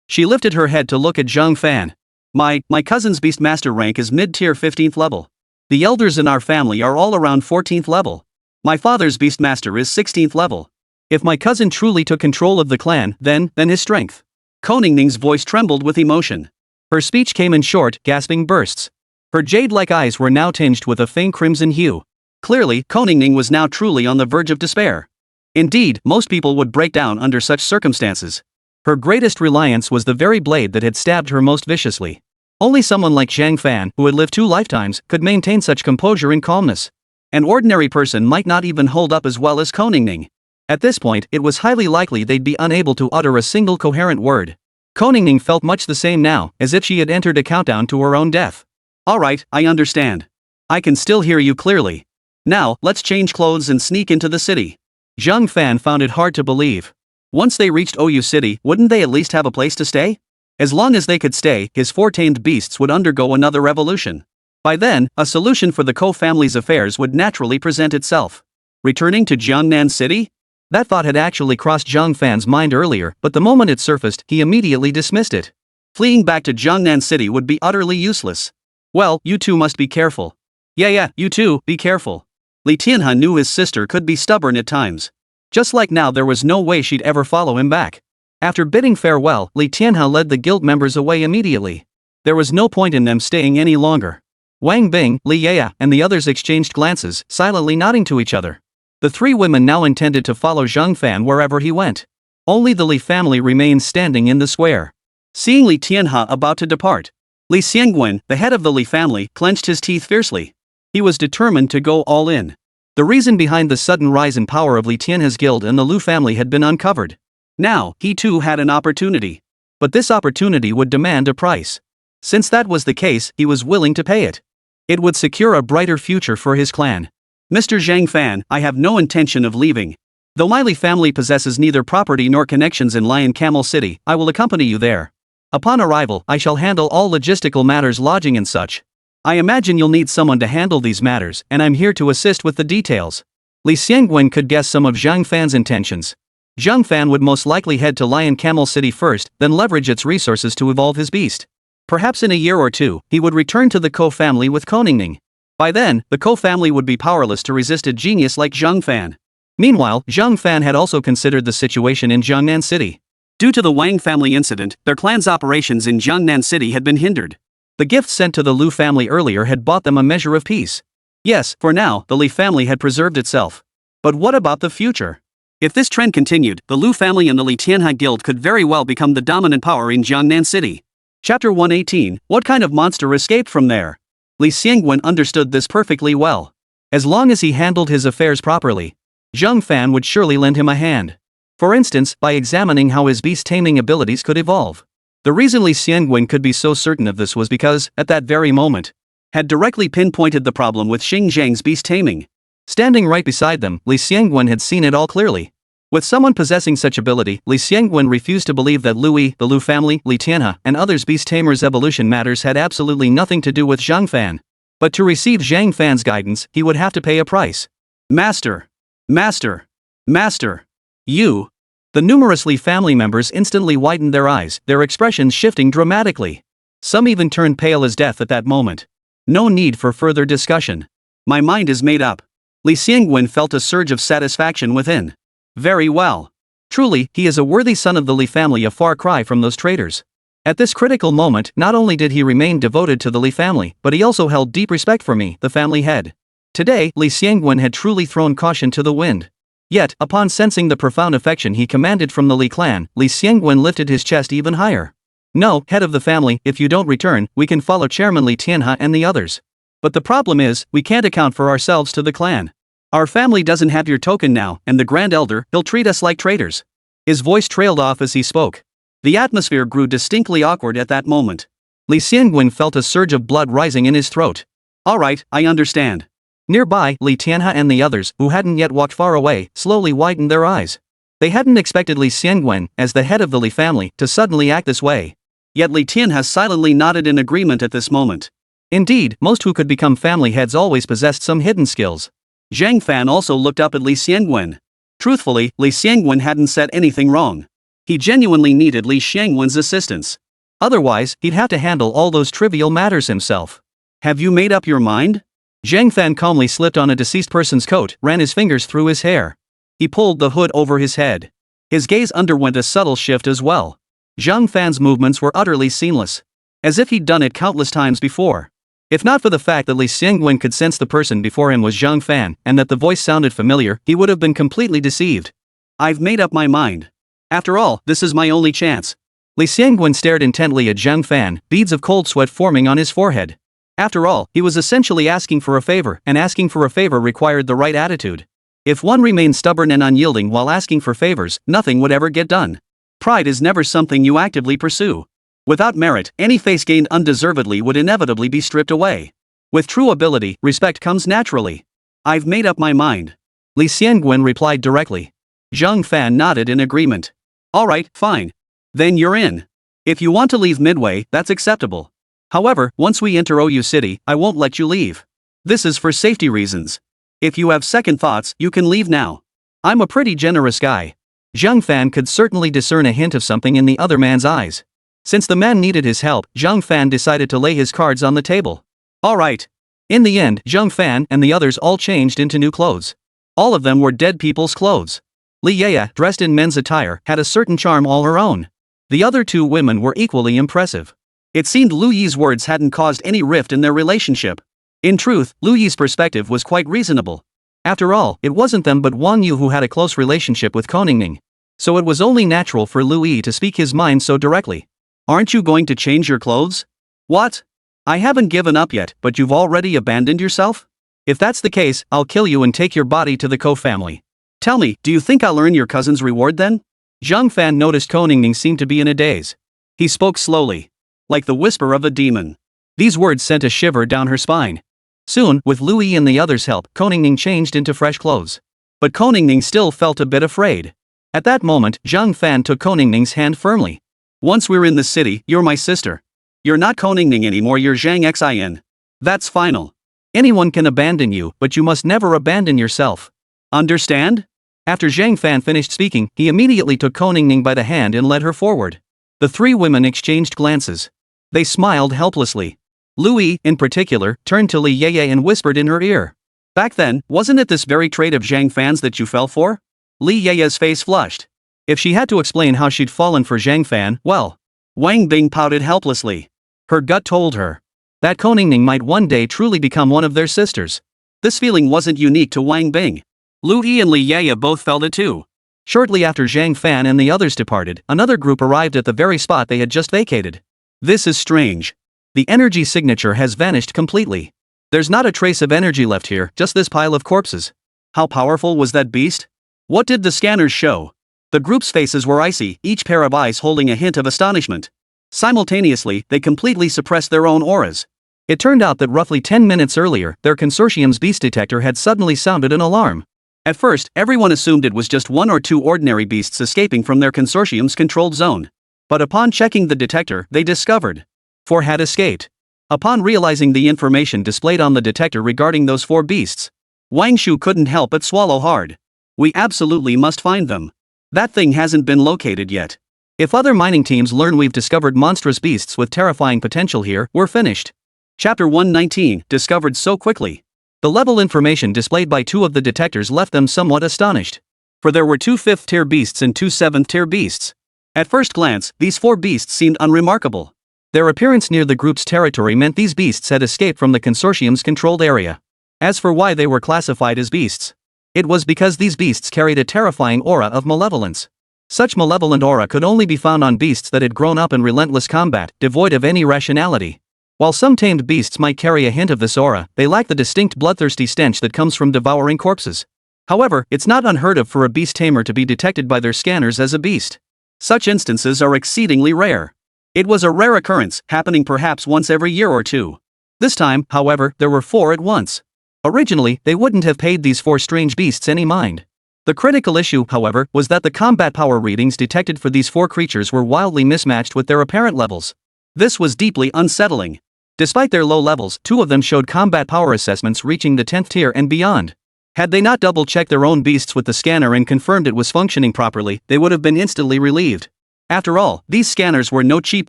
She lifted her head to look at Zhang Fan. My cousin's Beastmaster rank is mid-tier 15th level. The elders in our family are all around 14th level. My father's Beastmaster is 16th level. If my cousin truly took control of the clan, then his strength. Koningning's voice trembled with emotion. Her speech came in short, gasping bursts. Her jade-like eyes were now tinged with a faint crimson hue. Clearly, Koningning was now truly on the verge of despair. Indeed, most people would break down under such circumstances. Her greatest reliance was the very blade that had stabbed her most viciously. Only someone like Zhang Fan, who had lived 2 lifetimes, could maintain such composure and calmness. An ordinary person might not even hold up as well as Koningning. At this point, it was highly likely they'd be unable to utter a single coherent word. Koningning felt much the same now, as if she had entered a countdown to her own death. Alright, I understand. I can still hear you clearly. Now, let's change clothes and sneak into the city. Zhang Fan found it hard to believe. Once they reached OU City, wouldn't they at least have a place to stay? As long as they could stay, his 4 tamed beasts would undergo another revolution. By then, a solution for the Ko family's affairs would naturally present itself. Returning to Jiangnan City? That thought had actually crossed Zhang Fan's mind earlier, but the moment it surfaced, he immediately dismissed it. Fleeing back to Jiangnan City would be utterly useless. Well, you two must be careful. Yeah, you two, be careful. Li Tianhe knew his sister could be stubborn at times. Just like now, there was no way she'd ever follow him back. After bidding farewell, Li Tianhe led the guild members away immediately. There was no point in them staying any longer. Wang Bing, Li Yaya, and the others exchanged glances, silently nodding to each other. The 3 women now intended to follow Zhang Fan wherever he went. Only the Li family remained standing in the square. Seeing Li Tianhe about to depart, Li Xiangwen, the head of the Li family, clenched his teeth fiercely. He was determined to go all in. The reason behind the sudden rise in power of Li Tianhe's guild and the Lu family had been uncovered. Now, he too had an opportunity. But this opportunity would demand a price. Since that was the case, he was willing to pay it. It would secure a brighter future for his clan. Mr. Zhang Fan, I have no intention of leaving. Though my Li family possesses neither property nor connections in Lion Camel City, I will accompany you there. Upon arrival, I shall handle all logistical matters, lodging and such. I imagine you'll need someone to handle these matters, and I'm here to assist with the details. Li Xiangwen could guess some of Zhang Fan's intentions. Zhang Fan would most likely head to Lion Camel City first, then leverage its resources to evolve his beast. Perhaps in a year or 2, he would return to the Ko family with Koningning. By then, the Ko family would be powerless to resist a genius like Zhang Fan. Meanwhile, Zhang Fan had also considered the situation in Jiangnan City. Due to the Wang family incident, their clan's operations in Jiangnan City had been hindered. The gifts sent to the Lu family earlier had bought them a measure of peace. Yes, for now, the Li family had preserved itself. But what about the future? If this trend continued, the Lu family and the Li Tianhai Guild could very well become the dominant power in Jiangnan City. Chapter 118, What kind of monster escaped from there? Li Xiangwen understood this perfectly well. As long as he handled his affairs properly, Zhang Fan would surely lend him a hand. For instance, by examining how his beast-taming abilities could evolve. The reason Li Xiangwen could be so certain of this was because, at that very moment, had directly pinpointed the problem with Xing Zhang's beast-taming. Standing right beside them, Li Xiangwen had seen it all clearly. With someone possessing such ability, Li Xiangwen refused to believe that Lu Yi, the Lu family, Li Tianhe, and others beast-tamers' evolution matters had absolutely nothing to do with Zhang Fan. But to receive Zhang Fan's guidance, he would have to pay a price. Master! Master! Master! You! The numerous Li family members instantly widened their eyes, their expressions shifting dramatically. Some even turned pale as death at that moment. No need for further discussion. My mind is made up. Li Xiangwen felt a surge of satisfaction within. Very well. Truly, he is a worthy son of the Li family, a far cry from those traitors. At this critical moment, not only did he remain devoted to the Li family, but he also held deep respect for me, the family head. Today, Li Xiangwen had truly thrown caution to the wind. Yet, upon sensing the profound affection he commanded from the Li clan, Li Xiangwen lifted his chest even higher. No, head of the family, if you don't return, we can follow Chairman Li Tianhe and the others. But the problem is, we can't account for ourselves to the clan. Our family doesn't have your token now, and the Grand Elder, he'll treat us like traitors. His voice trailed off as he spoke. The atmosphere grew distinctly awkward at that moment. Li Xiangwen felt a surge of blood rising in his throat. All right, I understand. Nearby, Li Tianhe and the others, who hadn't yet walked far away, slowly widened their eyes. They hadn't expected Li Xiangwen, as the head of the Li family, to suddenly act this way. Yet Li Tianhe silently nodded in agreement at this moment. Indeed, most who could become family heads always possessed some hidden skills. Zhang Fan also looked up at Li Xiangwen. Truthfully, Li Xiangwen hadn't said anything wrong. He genuinely needed Li Xiangwen's assistance. Otherwise, he'd have to handle all those trivial matters himself. Have you made up your mind? Zhang Fan calmly slipped on a deceased person's coat, ran his fingers through his hair. He pulled the hood over his head. His gaze underwent a subtle shift as well. Zhang Fan's movements were utterly seamless. As if he'd done it countless times before. If not for the fact that Li Xiangwen could sense the person before him was Zhang Fan, and that the voice sounded familiar, he would have been completely deceived. I've made up my mind. After all, this is my only chance. Li Xiangwen stared intently at Zhang Fan, beads of cold sweat forming on his forehead. After all, he was essentially asking for a favor, and asking for a favor required the right attitude. If one remained stubborn and unyielding while asking for favors, nothing would ever get done. Pride is never something you actively pursue. Without merit, any face gained undeservedly would inevitably be stripped away. With true ability, respect comes naturally. I've made up my mind. Li Xiangwen replied directly. Zhang Fan nodded in agreement. All right, fine. Then you're in. If you want to leave midway, that's acceptable. However, once we enter OU City, I won't let you leave. This is for safety reasons. If you have second thoughts, you can leave now. I'm a pretty generous guy. Zhang Fan could certainly discern a hint of something in the other man's eyes. Since the man needed his help, Zhang Fan decided to lay his cards on the table. All right. In the end, Zhang Fan and the others all changed into new clothes. All of them were dead people's clothes. Li Yaya, dressed in men's attire, had a certain charm all her own. The other two women were equally impressive. It seemed Lu Yi's words hadn't caused any rift in their relationship. In truth, Lu Yi's perspective was quite reasonable. After all, it wasn't them but Wang Yu who had a close relationship with Koningning. So it was only natural for Lu Yi to speak his mind so directly. Aren't you going to change your clothes? What? I haven't given up yet, but you've already abandoned yourself? If that's the case, I'll kill you and take your body to the Ko family. Tell me, do you think I'll earn your cousin's reward then? Zhang Fan noticed Koningning seemed to be in a daze. He spoke slowly. Like the whisper of a demon. These words sent a shiver down her spine. Soon, with Lu Yi and the others' help, Koningning changed into fresh clothes. But Koningning still felt a bit afraid. At that moment, Zhang Fan took Koningning's hand firmly. Once we're in the city, you're my sister. You're not Koningning anymore, you're Zhang Xin. That's final. Anyone can abandon you, but you must never abandon yourself. Understand? After Zhang Fan finished speaking, he immediately took Koningning by the hand and led her forward. The three women exchanged glances. They smiled helplessly. Louis, in particular, turned to Li Yeye and whispered in her ear. Back then, wasn't it this very trait of Zhang Fan's that you fell for? Li Yeye's face flushed. If she had to explain how she'd fallen for Zhang Fan, well. Wang Bing pouted helplessly. Her gut told her that Koningning might one day truly become one of their sisters. This feeling wasn't unique to Wang Bing. Lu Yi and Li Yeye both felt it too. Shortly after Zhang Fan and the others departed, another group arrived at the very spot they had just vacated. This is strange. The energy signature has vanished completely. There's not a trace of energy left here, just this pile of corpses. How powerful was that beast? What did the scanners show? The group's faces were icy, each pair of eyes holding a hint of astonishment. Simultaneously, they completely suppressed their own auras. It turned out that roughly 10 minutes earlier, their consortium's beast detector had suddenly sounded an alarm. At first, everyone assumed it was just one or two ordinary beasts escaping from their consortium's controlled zone. But upon checking the detector, they discovered 4 had escaped. Upon realizing the information displayed on the detector regarding those 4 beasts, Wang Shu couldn't help but swallow hard. We absolutely must find them. That thing hasn't been located yet. If other mining teams learn we've discovered monstrous beasts with terrifying potential here, we're finished. Chapter 119, discovered so quickly. The level information displayed by 2 of the detectors left them somewhat astonished. For there were 2 5th-tier beasts and 2 7th-tier beasts. At first glance, these 4 beasts seemed unremarkable. Their appearance near the group's territory meant these beasts had escaped from the consortium's controlled area. As for why they were classified as beasts, it was because these beasts carried a terrifying aura of malevolence. Such malevolent aura could only be found on beasts that had grown up in relentless combat, devoid of any rationality. While some tamed beasts might carry a hint of this aura, they lack the distinct bloodthirsty stench that comes from devouring corpses. However, it's not unheard of for a beast tamer to be detected by their scanners as a beast. Such instances are exceedingly rare. It was a rare occurrence, happening perhaps once every year or two. This time, however, there were 4 at once. Originally, they wouldn't have paid these 4 strange beasts any mind. The critical issue, however, was that the combat power readings detected for these 4 creatures were wildly mismatched with their apparent levels. This was deeply unsettling. Despite their low levels, 2 of them showed combat power assessments reaching the 10th tier and beyond. Had they not double-checked their own beasts with the scanner and confirmed it was functioning properly, they would have been instantly relieved. After all, these scanners were no cheap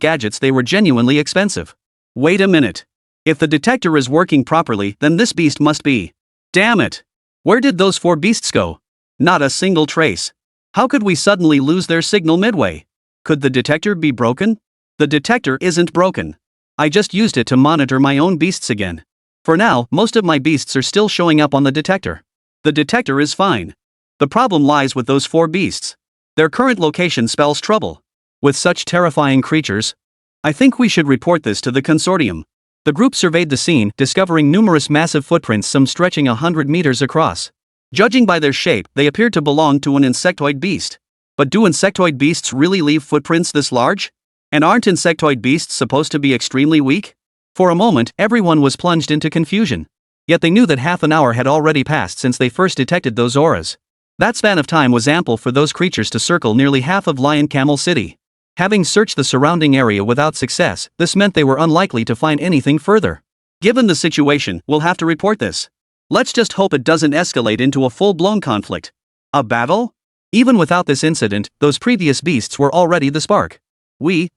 gadgets, they were genuinely expensive. Wait a minute. If the detector is working properly, then this beast must be. Damn it! Where did those 4 beasts go? Not a single trace. How could we suddenly lose their signal midway? Could the detector be broken? The detector isn't broken. I just used it to monitor my own beasts again. For now, most of my beasts are still showing up on the detector. The detector is fine. The problem lies with those 4 beasts. Their current location spells trouble. With such terrifying creatures, I think we should report this to the consortium. The group surveyed the scene, discovering numerous massive footprints, some stretching 100 meters across. Judging by their shape, they appeared to belong to an insectoid beast. But do insectoid beasts really leave footprints this large? And aren't insectoid beasts supposed to be extremely weak? For a moment, everyone was plunged into confusion. Yet they knew that half an hour had already passed since they first detected those auras. That span of time was ample for those creatures to circle nearly half of Lion Camel City. Having searched the surrounding area without success, this meant they were unlikely to find anything further. Given the situation, we'll have to report this. Let's just hope it doesn't escalate into a full-blown conflict. A battle? Even without this incident, those previous beasts were already the spark. We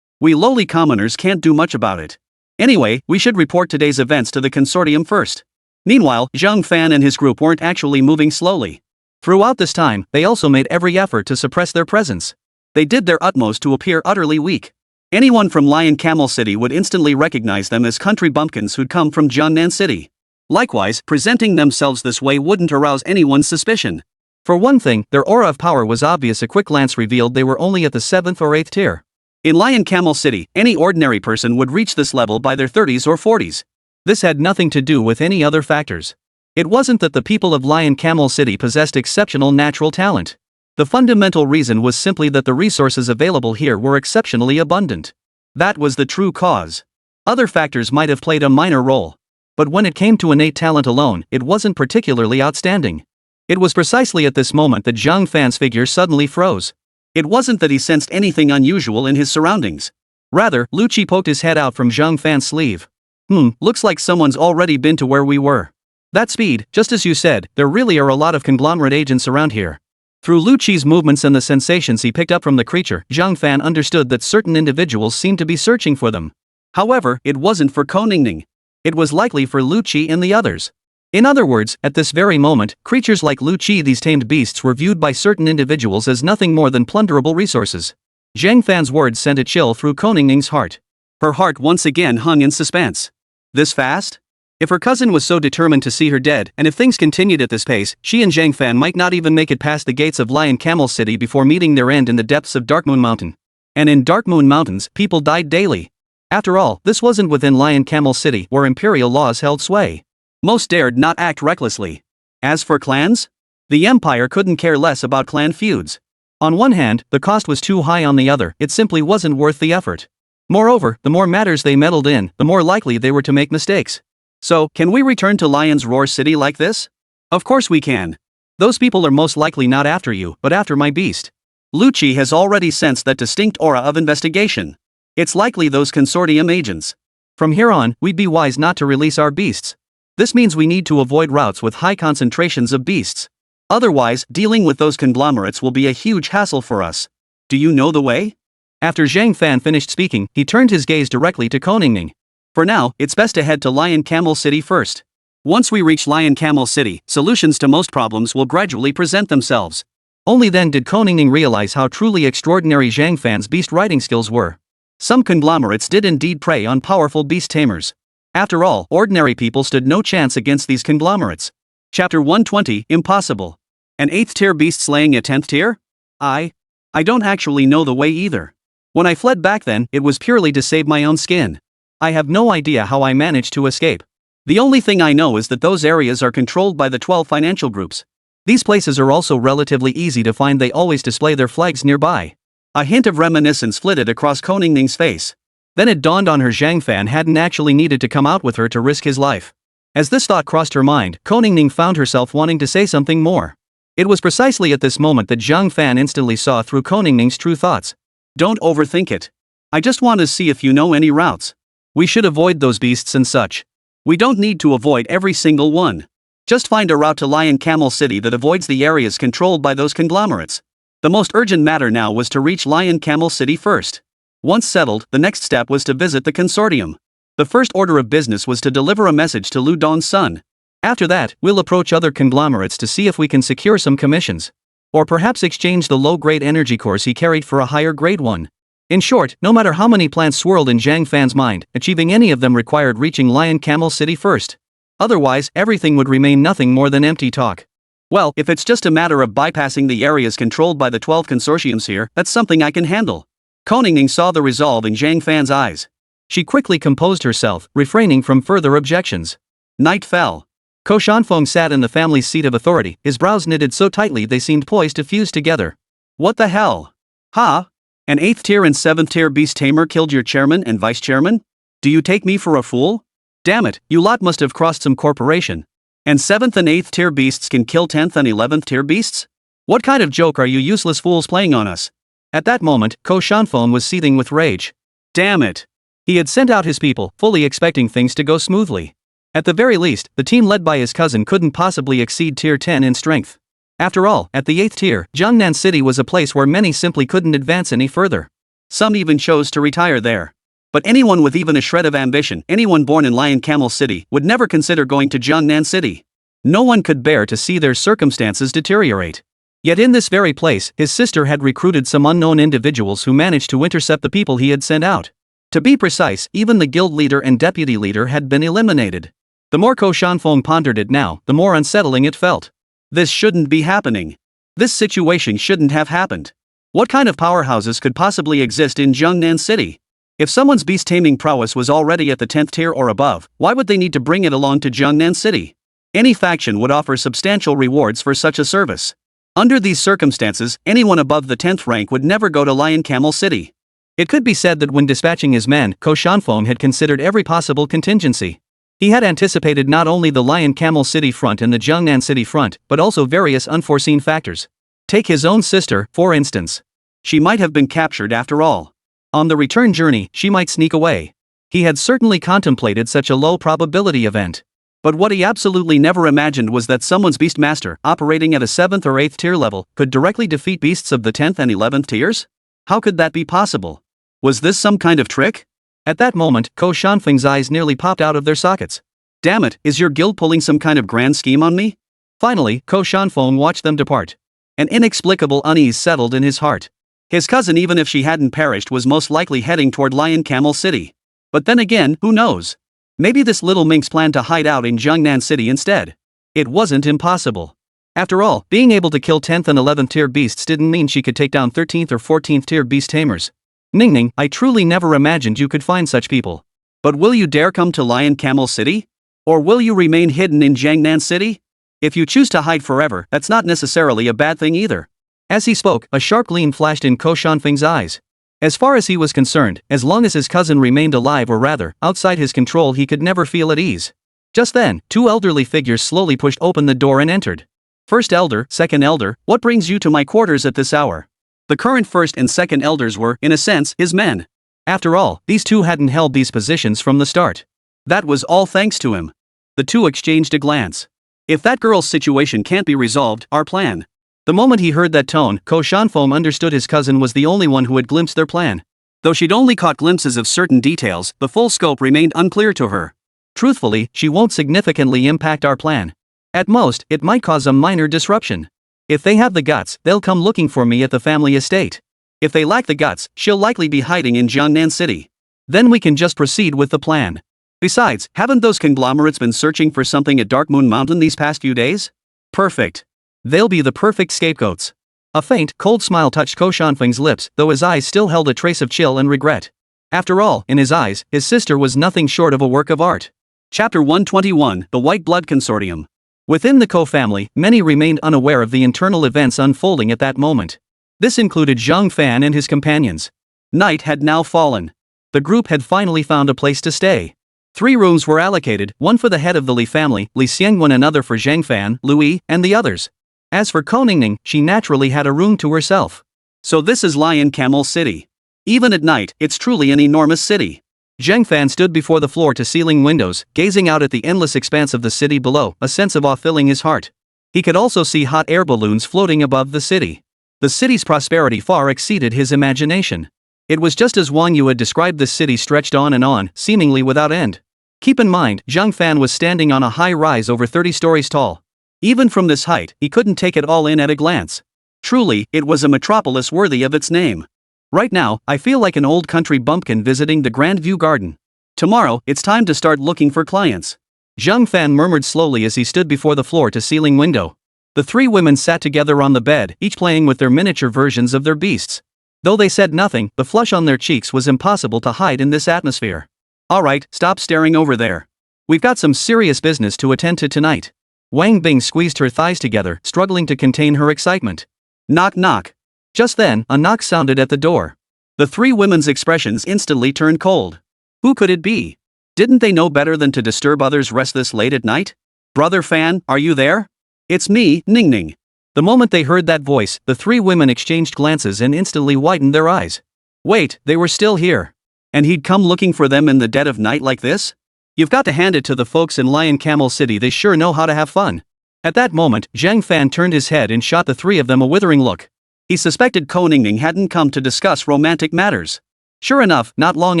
lowly commoners can't do much about it. Anyway, we should report today's events to the consortium first. Meanwhile, Zhang Fan and his group weren't actually moving slowly. Throughout this time, they also made every effort to suppress their presence. They did their utmost to appear utterly weak. Anyone from Lion Camel City would instantly recognize them as country bumpkins who'd come from Jiangnan City. Likewise, presenting themselves this way wouldn't arouse anyone's suspicion. For one thing, their aura of power was obvious. A quick glance revealed they were only at the 7th or 8th tier. In Lion Camel City, any ordinary person would reach this level by their 30s or 40s. This had nothing to do with any other factors. It wasn't that the people of Lion Camel City possessed exceptional natural talent. The fundamental reason was simply that the resources available here were exceptionally abundant. That was the true cause. Other factors might have played a minor role. But when it came to innate talent alone, it wasn't particularly outstanding. It was precisely at this moment that Zhang Fan's figure suddenly froze. It wasn't that he sensed anything unusual in his surroundings. Rather, Lu Qi poked his head out from Zhang Fan's sleeve. Looks like someone's already been to where we were. That speed, just as you said, there really are a lot of conglomerate agents around here. Through Lu Qi's movements and the sensations he picked up from the creature, Zhang Fan understood that certain individuals seemed to be searching for them. However, it wasn't for Koningning. It was likely for Lu Qi and the others. In other words, at this very moment, creatures like Lu Qi, these tamed beasts, were viewed by certain individuals as nothing more than plunderable resources. Zhang Fan's words sent a chill through Koningning's heart. Her heart once again hung in suspense. This fast? If her cousin was so determined to see her dead, and if things continued at this pace, she and Zhang Fan might not even make it past the gates of Lion Camel City before meeting their end in the depths of Darkmoon Mountain. And in Darkmoon Mountains, people died daily. After all, this wasn't within Lion Camel City, where imperial laws held sway. Most dared not act recklessly. As for clans? The empire couldn't care less about clan feuds. On one hand, the cost was too high, on the other, it simply wasn't worth the effort. Moreover, the more matters they meddled in, the more likely they were to make mistakes. So, can we return to Lion's Roar City like this? Of course we can. Those people are most likely not after you, but after my beast. Lu Qi has already sensed that distinct aura of investigation. It's likely those consortium agents. From here on, we'd be wise not to release our beasts. This means we need to avoid routes with high concentrations of beasts. Otherwise, dealing with those conglomerates will be a huge hassle for us. Do you know the way? After Zhang Fan finished speaking, he turned his gaze directly to Koningning. For now, it's best to head to Lion Camel City first. Once we reach Lion Camel City, solutions to most problems will gradually present themselves. Only then did Koningning realize how truly extraordinary Zhang Fan's beast riding skills were. Some conglomerates did indeed prey on powerful beast tamers. After all, ordinary people stood no chance against these conglomerates. Chapter 120, Impossible. An 8th tier beast slaying a 10th tier? I don't actually know the way either. When I fled back then, it was purely to save my own skin. I have no idea how I managed to escape. The only thing I know is that those areas are controlled by the 12 financial groups. These places are also relatively easy to find, they always display their flags nearby. A hint of reminiscence flitted across Koningning's face. Then it dawned on her Zhang Fan hadn't actually needed to come out with her to risk his life. As this thought crossed her mind, Koningning found herself wanting to say something more. It was precisely at this moment that Zhang Fan instantly saw through Koningning's true thoughts. Don't overthink it. I just want to see if you know any routes. We should avoid those beasts and such. We don't need to avoid every single one. Just find a route to Lion Camel City that avoids the areas controlled by those conglomerates. The most urgent matter now was to reach Lion Camel City first. Once settled, the next step was to visit the consortium. The first order of business was to deliver a message to Lu Dong's son. After that, we'll approach other conglomerates to see if we can secure some commissions. Or perhaps exchange the low-grade energy cores he carried for a higher-grade one. In short, no matter how many plans swirled in Zhang Fan's mind, achieving any of them required reaching Lion Camel City first. Otherwise, everything would remain nothing more than empty talk. Well, if it's just a matter of bypassing the areas controlled by the 12 consortiums here, that's something I can handle. Koningning saw the resolve in Zhang Fan's eyes. She quickly composed herself, refraining from further objections. Night fell. Ko Shanfeng sat in the family's seat of authority, his brows knitted so tightly they seemed poised to fuse together. What the hell? Huh? An 8th tier and 7th tier beast tamer killed your chairman and vice chairman? Do you take me for a fool? Damn it, you lot must have crossed some corporation. And 7th and 8th tier beasts can kill 10th and 11th tier beasts? What kind of joke are you useless fools playing on us? At that moment, Ko Shanfeng was seething with rage. Damn it. He had sent out his people, fully expecting things to go smoothly. At the very least, the team led by his cousin couldn't possibly exceed tier 10 in strength. After all, at the 8th tier, Jiangnan City was a place where many simply couldn't advance any further. Some even chose to retire there. But anyone with even a shred of ambition, anyone born in Lion Camel City, would never consider going to Jiangnan City. No one could bear to see their circumstances deteriorate. Yet in this very place, his sister had recruited some unknown individuals who managed to intercept the people he had sent out. To be precise, even the guild leader and deputy leader had been eliminated. The more Ko Shanfeng pondered it now, the more unsettling it felt. This shouldn't be happening. This situation shouldn't have happened. What kind of powerhouses could possibly exist in Jiangnan City? If someone's beast-taming prowess was already at the 10th tier or above, why would they need to bring it along to Jiangnan City? Any faction would offer substantial rewards for such a service. Under these circumstances, anyone above the 10th rank would never go to Lion Camel City. It could be said that when dispatching his men, Ko Shanfeng had considered every possible contingency. He had anticipated not only the Lion Camel City front and the Jiangnan City front, but also various unforeseen factors. Take his own sister, for instance. She might have been captured after all. On the return journey, she might sneak away. He had certainly contemplated such a low probability event. But what he absolutely never imagined was that someone's beastmaster, operating at a 7th or 8th tier level, could directly defeat beasts of the 10th and 11th tiers? How could that be possible? Was this some kind of trick? At that moment, Ko Shanfeng's eyes nearly popped out of their sockets. Damn it, is your guild pulling some kind of grand scheme on me? Finally, Ko Shanfeng watched them depart. An inexplicable unease settled in his heart. His cousin, even if she hadn't perished, was most likely heading toward Lion Camel City. But then again, who knows? Maybe this little minx planned to hide out in Jiangnan City instead. It wasn't impossible. After all, being able to kill 10th and 11th tier beasts didn't mean she could take down 13th or 14th tier beast tamers. Ningning, I truly never imagined you could find such people. But will you dare come to Lion Camel City? Or will you remain hidden in Jiangnan City? If you choose to hide forever, that's not necessarily a bad thing either. As he spoke, a sharp gleam flashed in Ko Shanfeng's eyes. As far as he was concerned, as long as his cousin remained alive, or rather, outside his control, he could never feel at ease. Just then, two elderly figures slowly pushed open the door and entered. First elder, second elder, what brings you to my quarters at this hour? The current first and second elders were, in a sense, his men. After all, these two hadn't held these positions from the start. That was all thanks to him. The two exchanged a glance. If that girl's situation can't be resolved, our plan. The moment he heard that tone, Ko Shanfeng understood his cousin was the only one who had glimpsed their plan. Though she'd only caught glimpses of certain details, the full scope remained unclear to her. Truthfully, she won't significantly impact our plan. At most, it might cause a minor disruption. If they have the guts, they'll come looking for me at the family estate. If they lack the guts, she'll likely be hiding in Jiangnan City. Then we can just proceed with the plan. Besides, haven't those conglomerates been searching for something at Dark Moon Mountain these past few days? Perfect. They'll be the perfect scapegoats. A faint, cold smile touched Ko Shanfeng's lips, though his eyes still held a trace of chill and regret. After all, in his eyes, his sister was nothing short of a work of art. Chapter 121, The White Blood Consortium. Within the Ko family, many remained unaware of the internal events unfolding at that moment. This included Zhang Fan and his companions. Night had now fallen. The group had finally found a place to stay. 3 rooms were allocated, one for the head of the Li family, Li Xiangwen, another for Zhang Fan, Louis, and the others. As for Ko Ningning, she naturally had a room to herself. So this is Lion Camel City. Even at night, it's truly an enormous city. Zhang Fan stood before the floor-to-ceiling windows, gazing out at the endless expanse of the city below, a sense of awe filling his heart. He could also see hot air balloons floating above the city. The city's prosperity far exceeded his imagination. It was just as Wang Yu had described this city, stretched on, seemingly without end. Keep in mind, Zhang Fan was standing on a high rise over 30 stories tall. Even from this height, he couldn't take it all in at a glance. Truly, it was a metropolis worthy of its name. Right now, I feel like an old country bumpkin visiting the Grand View Garden. Tomorrow, it's time to start looking for clients. Zhang Fan murmured slowly as he stood before the floor-to-ceiling window. The 3 women sat together on the bed, each playing with their miniature versions of their beasts. Though they said nothing, the flush on their cheeks was impossible to hide in this atmosphere. Alright, stop staring over there. We've got some serious business to attend to tonight. Wang Bing squeezed her thighs together, struggling to contain her excitement. Knock knock. Just then, a knock sounded at the door. The 3 women's expressions instantly turned cold. Who could it be? Didn't they know better than to disturb others' rest this late at night? Brother Fan, are you there? It's me, Ningning. The moment they heard that voice, the 3 women exchanged glances and instantly widened their eyes. Wait, they were still here. And he'd come looking for them in the dead of night like this? You've got to hand it to the folks in Lion Camel City, they sure know how to have fun. At that moment, Zhang Fan turned his head and shot the 3 of them a withering look. He suspected Ko Ningning hadn't come to discuss romantic matters. Sure enough, not long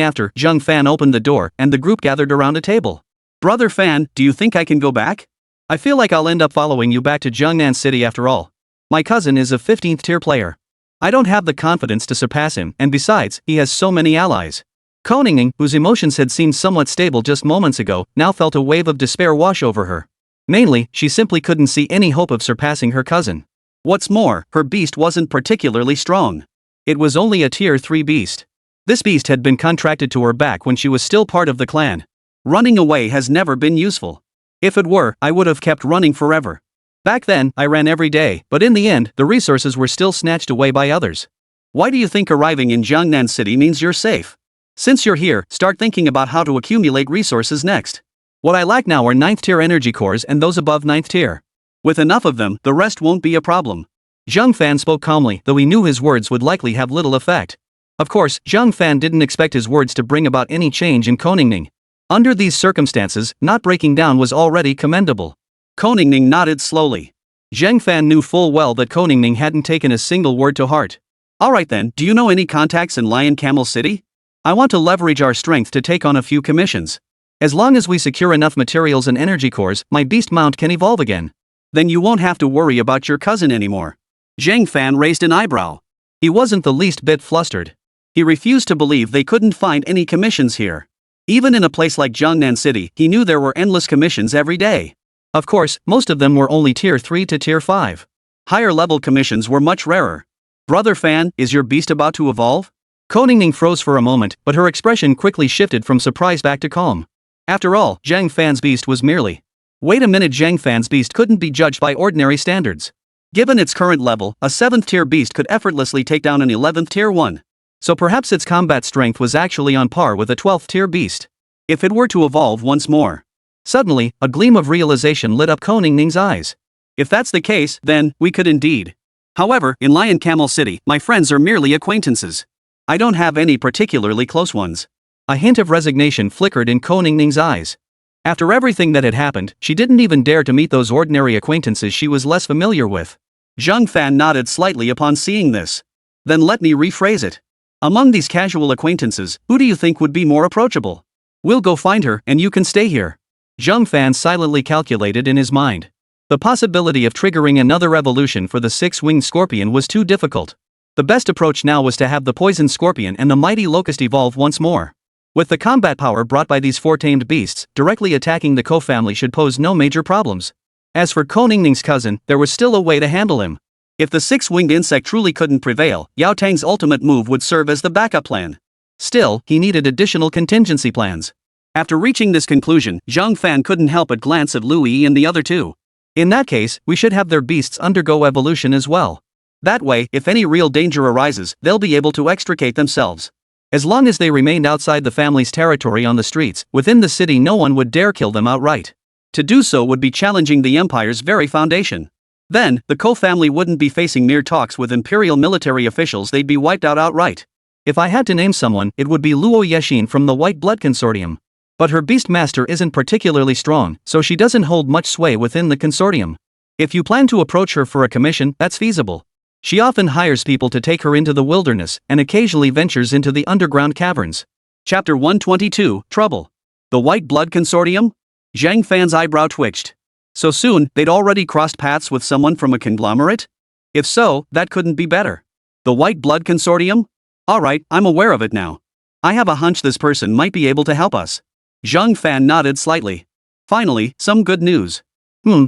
after, Zhang Fan opened the door, and the group gathered around a table. Brother Fan, do you think I can go back? I feel like I'll end up following you back to Jiangnan City after all. My cousin is a 15th tier player. I don't have the confidence to surpass him, and besides, he has so many allies. Ko Ningning, whose emotions had seemed somewhat stable just moments ago, now felt a wave of despair wash over her. Mainly, she simply couldn't see any hope of surpassing her cousin. What's more, her beast wasn't particularly strong. It was only a tier 3 beast. This beast had been contracted to her back when she was still part of the clan. Running away has never been useful. If it were, I would have kept running forever. Back then, I ran every day, but in the end, the resources were still snatched away by others. Why do you think arriving in Jiangnan City means you're safe? Since you're here, start thinking about how to accumulate resources next. What I lack now are 9th tier energy cores and those above 9th tier. With enough of them, the rest won't be a problem. Zhang Fan spoke calmly, though he knew his words would likely have little effect. Of course, Zhang Fan didn't expect his words to bring about any change in Ko Ningning. Under these circumstances, not breaking down was already commendable. Ko Ningning nodded slowly. Zhang Fan knew full well that Ko Ningning hadn't taken a single word to heart. Alright then, do you know any contacts in Lion Camel City? I want to leverage our strength to take on a few commissions. As long as we secure enough materials and energy cores, my beast mount can evolve again. Then you won't have to worry about your cousin anymore. Zhang Fan raised an eyebrow. He wasn't the least bit flustered. He refused to believe they couldn't find any commissions here. Even in a place like Jiangnan City, he knew there were endless commissions every day. Of course, most of them were only Tier 3 to Tier 5. Higher level commissions were much rarer. Brother Fan, is your beast about to evolve? Koningning froze for a moment, but her expression quickly shifted from surprise back to calm. After all, Zhang Fan's beast was merely... Wait a minute, Zhang Fan's beast couldn't be judged by ordinary standards. Given its current level, a 7th tier beast could effortlessly take down an 11th tier one. So perhaps its combat strength was actually on par with a 12th tier beast. If it were to evolve once more. Suddenly, a gleam of realization lit up Koningning's eyes. If that's the case, then, we could indeed. However, in Lion Camel City, my friends are merely acquaintances. I don't have any particularly close ones. A hint of resignation flickered in Koningning's eyes. After everything that had happened, she didn't even dare to meet those ordinary acquaintances she was less familiar with. Zhang Fan nodded slightly upon seeing this. Then let me rephrase it. Among these casual acquaintances, who do you think would be more approachable? We'll go find her, and you can stay here. Zhang Fan silently calculated in his mind. The possibility of triggering another evolution for the 6-winged scorpion was too difficult. The best approach now was to have the poison scorpion and the mighty locust evolve once more. With the combat power brought by these 4 tamed beasts, directly attacking the Ko family should pose no major problems. As for Koningning's cousin, there was still a way to handle him. If the 6-winged insect truly couldn't prevail, Yao Tang's ultimate move would serve as the backup plan. Still, he needed additional contingency plans. After reaching this conclusion, Zhang Fan couldn't help but glance at Lu Yi and the other two. In that case, we should have their beasts undergo evolution as well. That way, if any real danger arises, they'll be able to extricate themselves. As long as they remained outside the family's territory on the streets, within the city no one would dare kill them outright. To do so would be challenging the empire's very foundation. Then, the Ko family wouldn't be facing mere talks with imperial military officials, they'd be wiped out outright. If I had to name someone, it would be Luo Yexin from the White Blood Consortium. But her beast master isn't particularly strong, so she doesn't hold much sway within the consortium. If you plan to approach her for a commission, that's feasible. She often hires people to take her into the wilderness, and occasionally ventures into the underground caverns. Chapter 122, Trouble. The White Blood Consortium? Zhang Fan's eyebrow twitched. So soon, they'd already crossed paths with someone from a conglomerate? If so, that couldn't be better. The White Blood Consortium? Alright, I'm aware of it now. I have a hunch this person might be able to help us. Zhang Fan nodded slightly. Finally, some good news.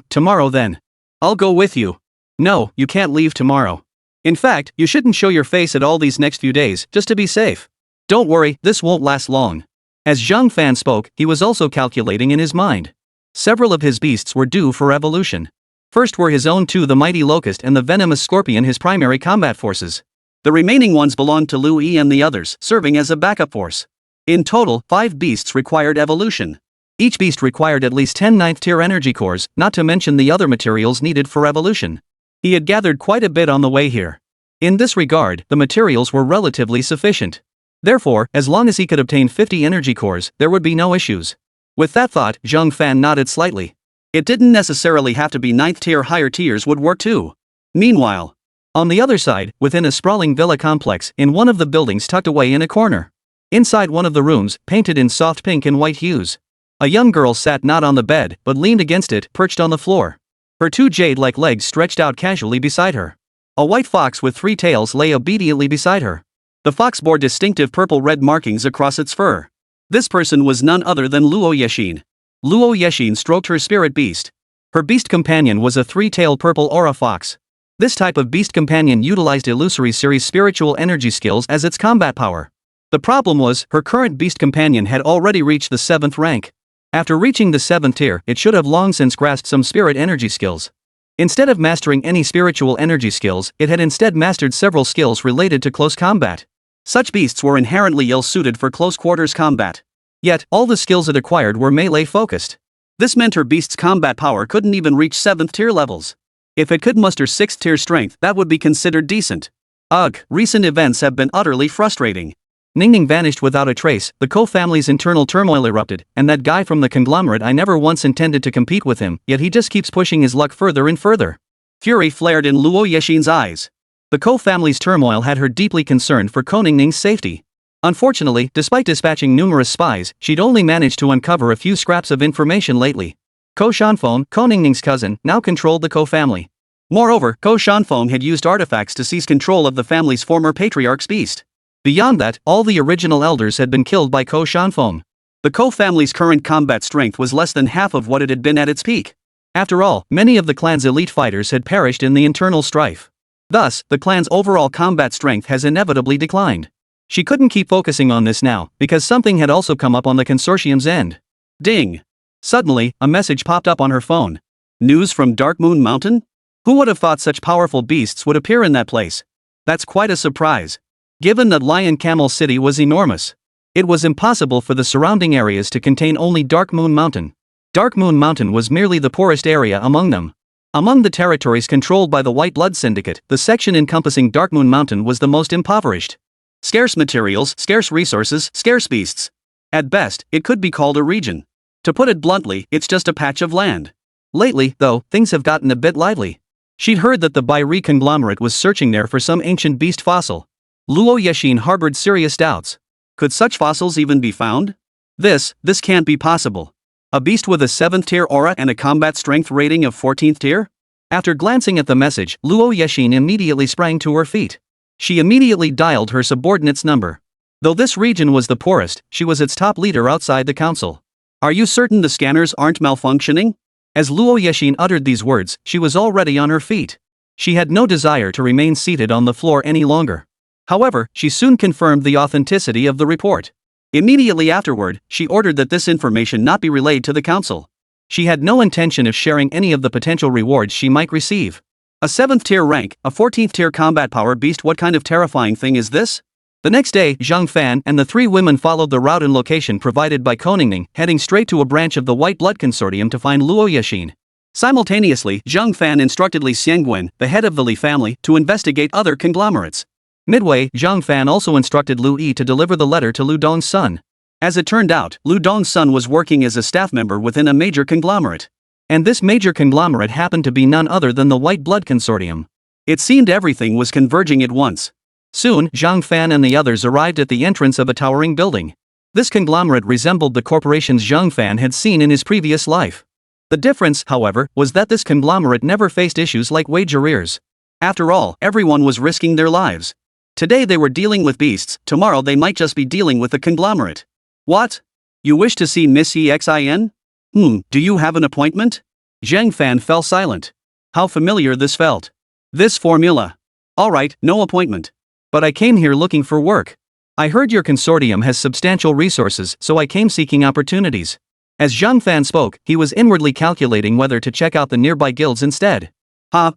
Tomorrow then. I'll go with you. No, you can't leave tomorrow. In fact, you shouldn't show your face at all these next few days, just to be safe. Don't worry, this won't last long. As Zhang Fan spoke, he was also calculating in his mind. Several of his beasts were due for evolution. First were his own two, the mighty locust and the venomous scorpion, his primary combat forces. The remaining ones belonged to Lu Yi and the others, serving as a backup force. In total, 5 beasts required evolution. Each beast required at least 10 9th tier energy cores, not to mention the other materials needed for evolution. He had gathered quite a bit on the way here. In this regard, the materials were relatively sufficient. Therefore, as long as he could obtain 50 energy cores, there would be no issues. With that thought, Zhang Fan nodded slightly. It didn't necessarily have to be 9th tier, higher tiers would work too. Meanwhile, on the other side, within a sprawling villa complex, in one of the buildings tucked away in a corner. Inside one of the rooms, painted in soft pink and white hues. A young girl sat not on the bed, but leaned against it, perched on the floor. Her 2 jade-like legs stretched out casually beside her. A white fox with 3 tails lay obediently beside her. The fox bore distinctive purple-red markings across its fur. This person was none other than Luo Yexin. Luo Yexin stroked her spirit beast. Her beast companion was a 3-tailed purple aura fox. This type of beast companion utilized Illusory Series spiritual energy skills as its combat power. The problem was, her current beast companion had already reached the 7th rank. After reaching the 7th tier, it should have long since grasped some spirit energy skills. Instead of mastering any spiritual energy skills, it had instead mastered several skills related to close combat. Such beasts were inherently ill-suited for close-quarters combat. Yet, all the skills it acquired were melee-focused. This meant her beast's combat power couldn't even reach 7th tier levels. If it could muster 6th tier strength, that would be considered decent. Ugh, recent events have been utterly frustrating. Ningning vanished without a trace, the Ko family's internal turmoil erupted, and that guy from the conglomerate, I never once intended to compete with him, yet he just keeps pushing his luck further and further. Fury flared in Luo Yexin's eyes. The Ko family's turmoil had her deeply concerned for Koningning's safety. Unfortunately, despite dispatching numerous spies, she'd only managed to uncover a few scraps of information lately. Ko Shanfeng, Ko Ningning's cousin, now controlled the Ko family. Moreover, Ko Shanfeng had used artifacts to seize control of the family's former patriarch's beast. Beyond that, all the original elders had been killed by Ko Shanfeng. The Ko family's current combat strength was less than half of what it had been at its peak. After all, many of the clan's elite fighters had perished in the internal strife. Thus, the clan's overall combat strength has inevitably declined. She couldn't keep focusing on this now, because something had also come up on the consortium's end. Ding! Suddenly, a message popped up on her phone. News from Dark Moon Mountain? Who would have thought such powerful beasts would appear in that place? That's quite a surprise. Given that Lion Camel City was enormous, it was impossible for the surrounding areas to contain only Dark Moon Mountain. Dark Moon Mountain was merely the poorest area among them. Among the territories controlled by the White Blood Syndicate, the section encompassing Dark Moon Mountain was the most impoverished. Scarce materials, scarce resources, scarce beasts. At best, it could be called a region. To put it bluntly, it's just a patch of land. Lately, though, things have gotten a bit lively. She'd heard that the Bairi conglomerate was searching there for some ancient beast fossil. Luo Yexin harbored serious doubts. Could such fossils even be found? This can't be possible. A beast with a 7th tier aura and a combat strength rating of 14th tier? After glancing at the message, Luo Yexin immediately sprang to her feet. She immediately dialed her subordinate's number. Though this region was the poorest, she was its top leader outside the council. Are you certain the scanners aren't malfunctioning? As Luo Yexin uttered these words, she was already on her feet. She had no desire to remain seated on the floor any longer. However, she soon confirmed the authenticity of the report. Immediately afterward, she ordered that this information not be relayed to the council. She had no intention of sharing any of the potential rewards she might receive. A 7th tier rank, a 14th tier combat power beast, what kind of terrifying thing is this? The next day, Zhang Fan and the 3 women followed the route and location provided by Ko Ningning, heading straight to a branch of the White Blood Consortium to find Luo Yexin. Simultaneously, Zhang Fan instructed Li Xiangguan, the head of the Li family, to investigate other conglomerates. Midway, Zhang Fan also instructed Lu Yi to deliver the letter to Lu Dong's son. As it turned out, Lu Dong's son was working as a staff member within a major conglomerate. And this major conglomerate happened to be none other than the White Blood Consortium. It seemed everything was converging at once. Soon, Zhang Fan and the others arrived at the entrance of a towering building. This conglomerate resembled the corporations Zhang Fan had seen in his previous life. The difference, however, was that this conglomerate never faced issues like wage arrears. After all, everyone was risking their lives. Today they were dealing with beasts, tomorrow they might just be dealing with the conglomerate. What? You wish to see Miss EXIN? Do you have an appointment? Zhang Fan fell silent. How familiar this felt. This formula. Alright, no appointment. But I came here looking for work. I heard your consortium has substantial resources, so I came seeking opportunities. As Zhang Fan spoke, he was inwardly calculating whether to check out the nearby guilds instead.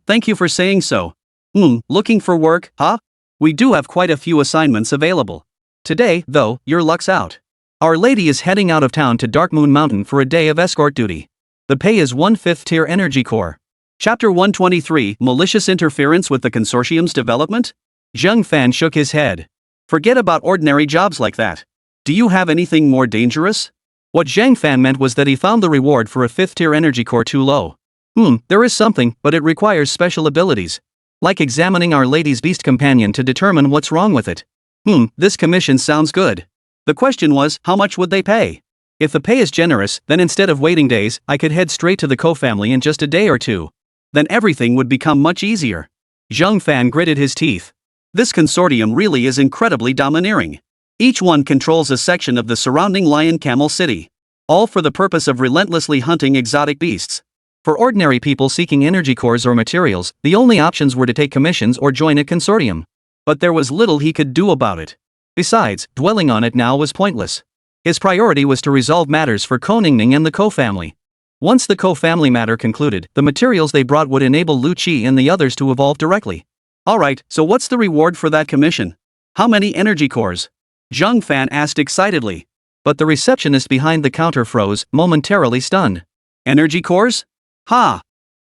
Thank you for saying so. Looking for work, huh? We do have quite a few assignments available. Today, though, your luck's out. Our lady is heading out of town to Dark Moon Mountain for a day of escort duty. The pay is 1/5 tier energy core. Chapter 123, Malicious Interference with the Consortium's Development? Zhang Fan shook his head. Forget about ordinary jobs like that. Do you have anything more dangerous? What Zhang Fan meant was that he found the reward for a 5th tier energy core too low. There is something, but it requires special abilities. Like examining Our Lady's beast companion to determine what's wrong with it. This commission sounds good. The question was, how much would they pay? If the pay is generous, then instead of waiting days, I could head straight to the Ko family in just a day or two. Then everything would become much easier. Zhang Fan gritted his teeth. This consortium really is incredibly domineering. Each one controls a section of the surrounding Lion Camel City. All for the purpose of relentlessly hunting exotic beasts. For ordinary people seeking energy cores or materials, the only options were to take commissions or join a consortium. But there was little he could do about it. Besides, dwelling on it now was pointless. His priority was to resolve matters for Ko Ningning and the Ko family. Once the Ko family matter concluded, the materials they brought would enable Lu Qi and the others to evolve directly. Alright, so what's the reward for that commission? How many energy cores? Zhang Fan asked excitedly. But the receptionist behind the counter froze, momentarily stunned. Energy cores?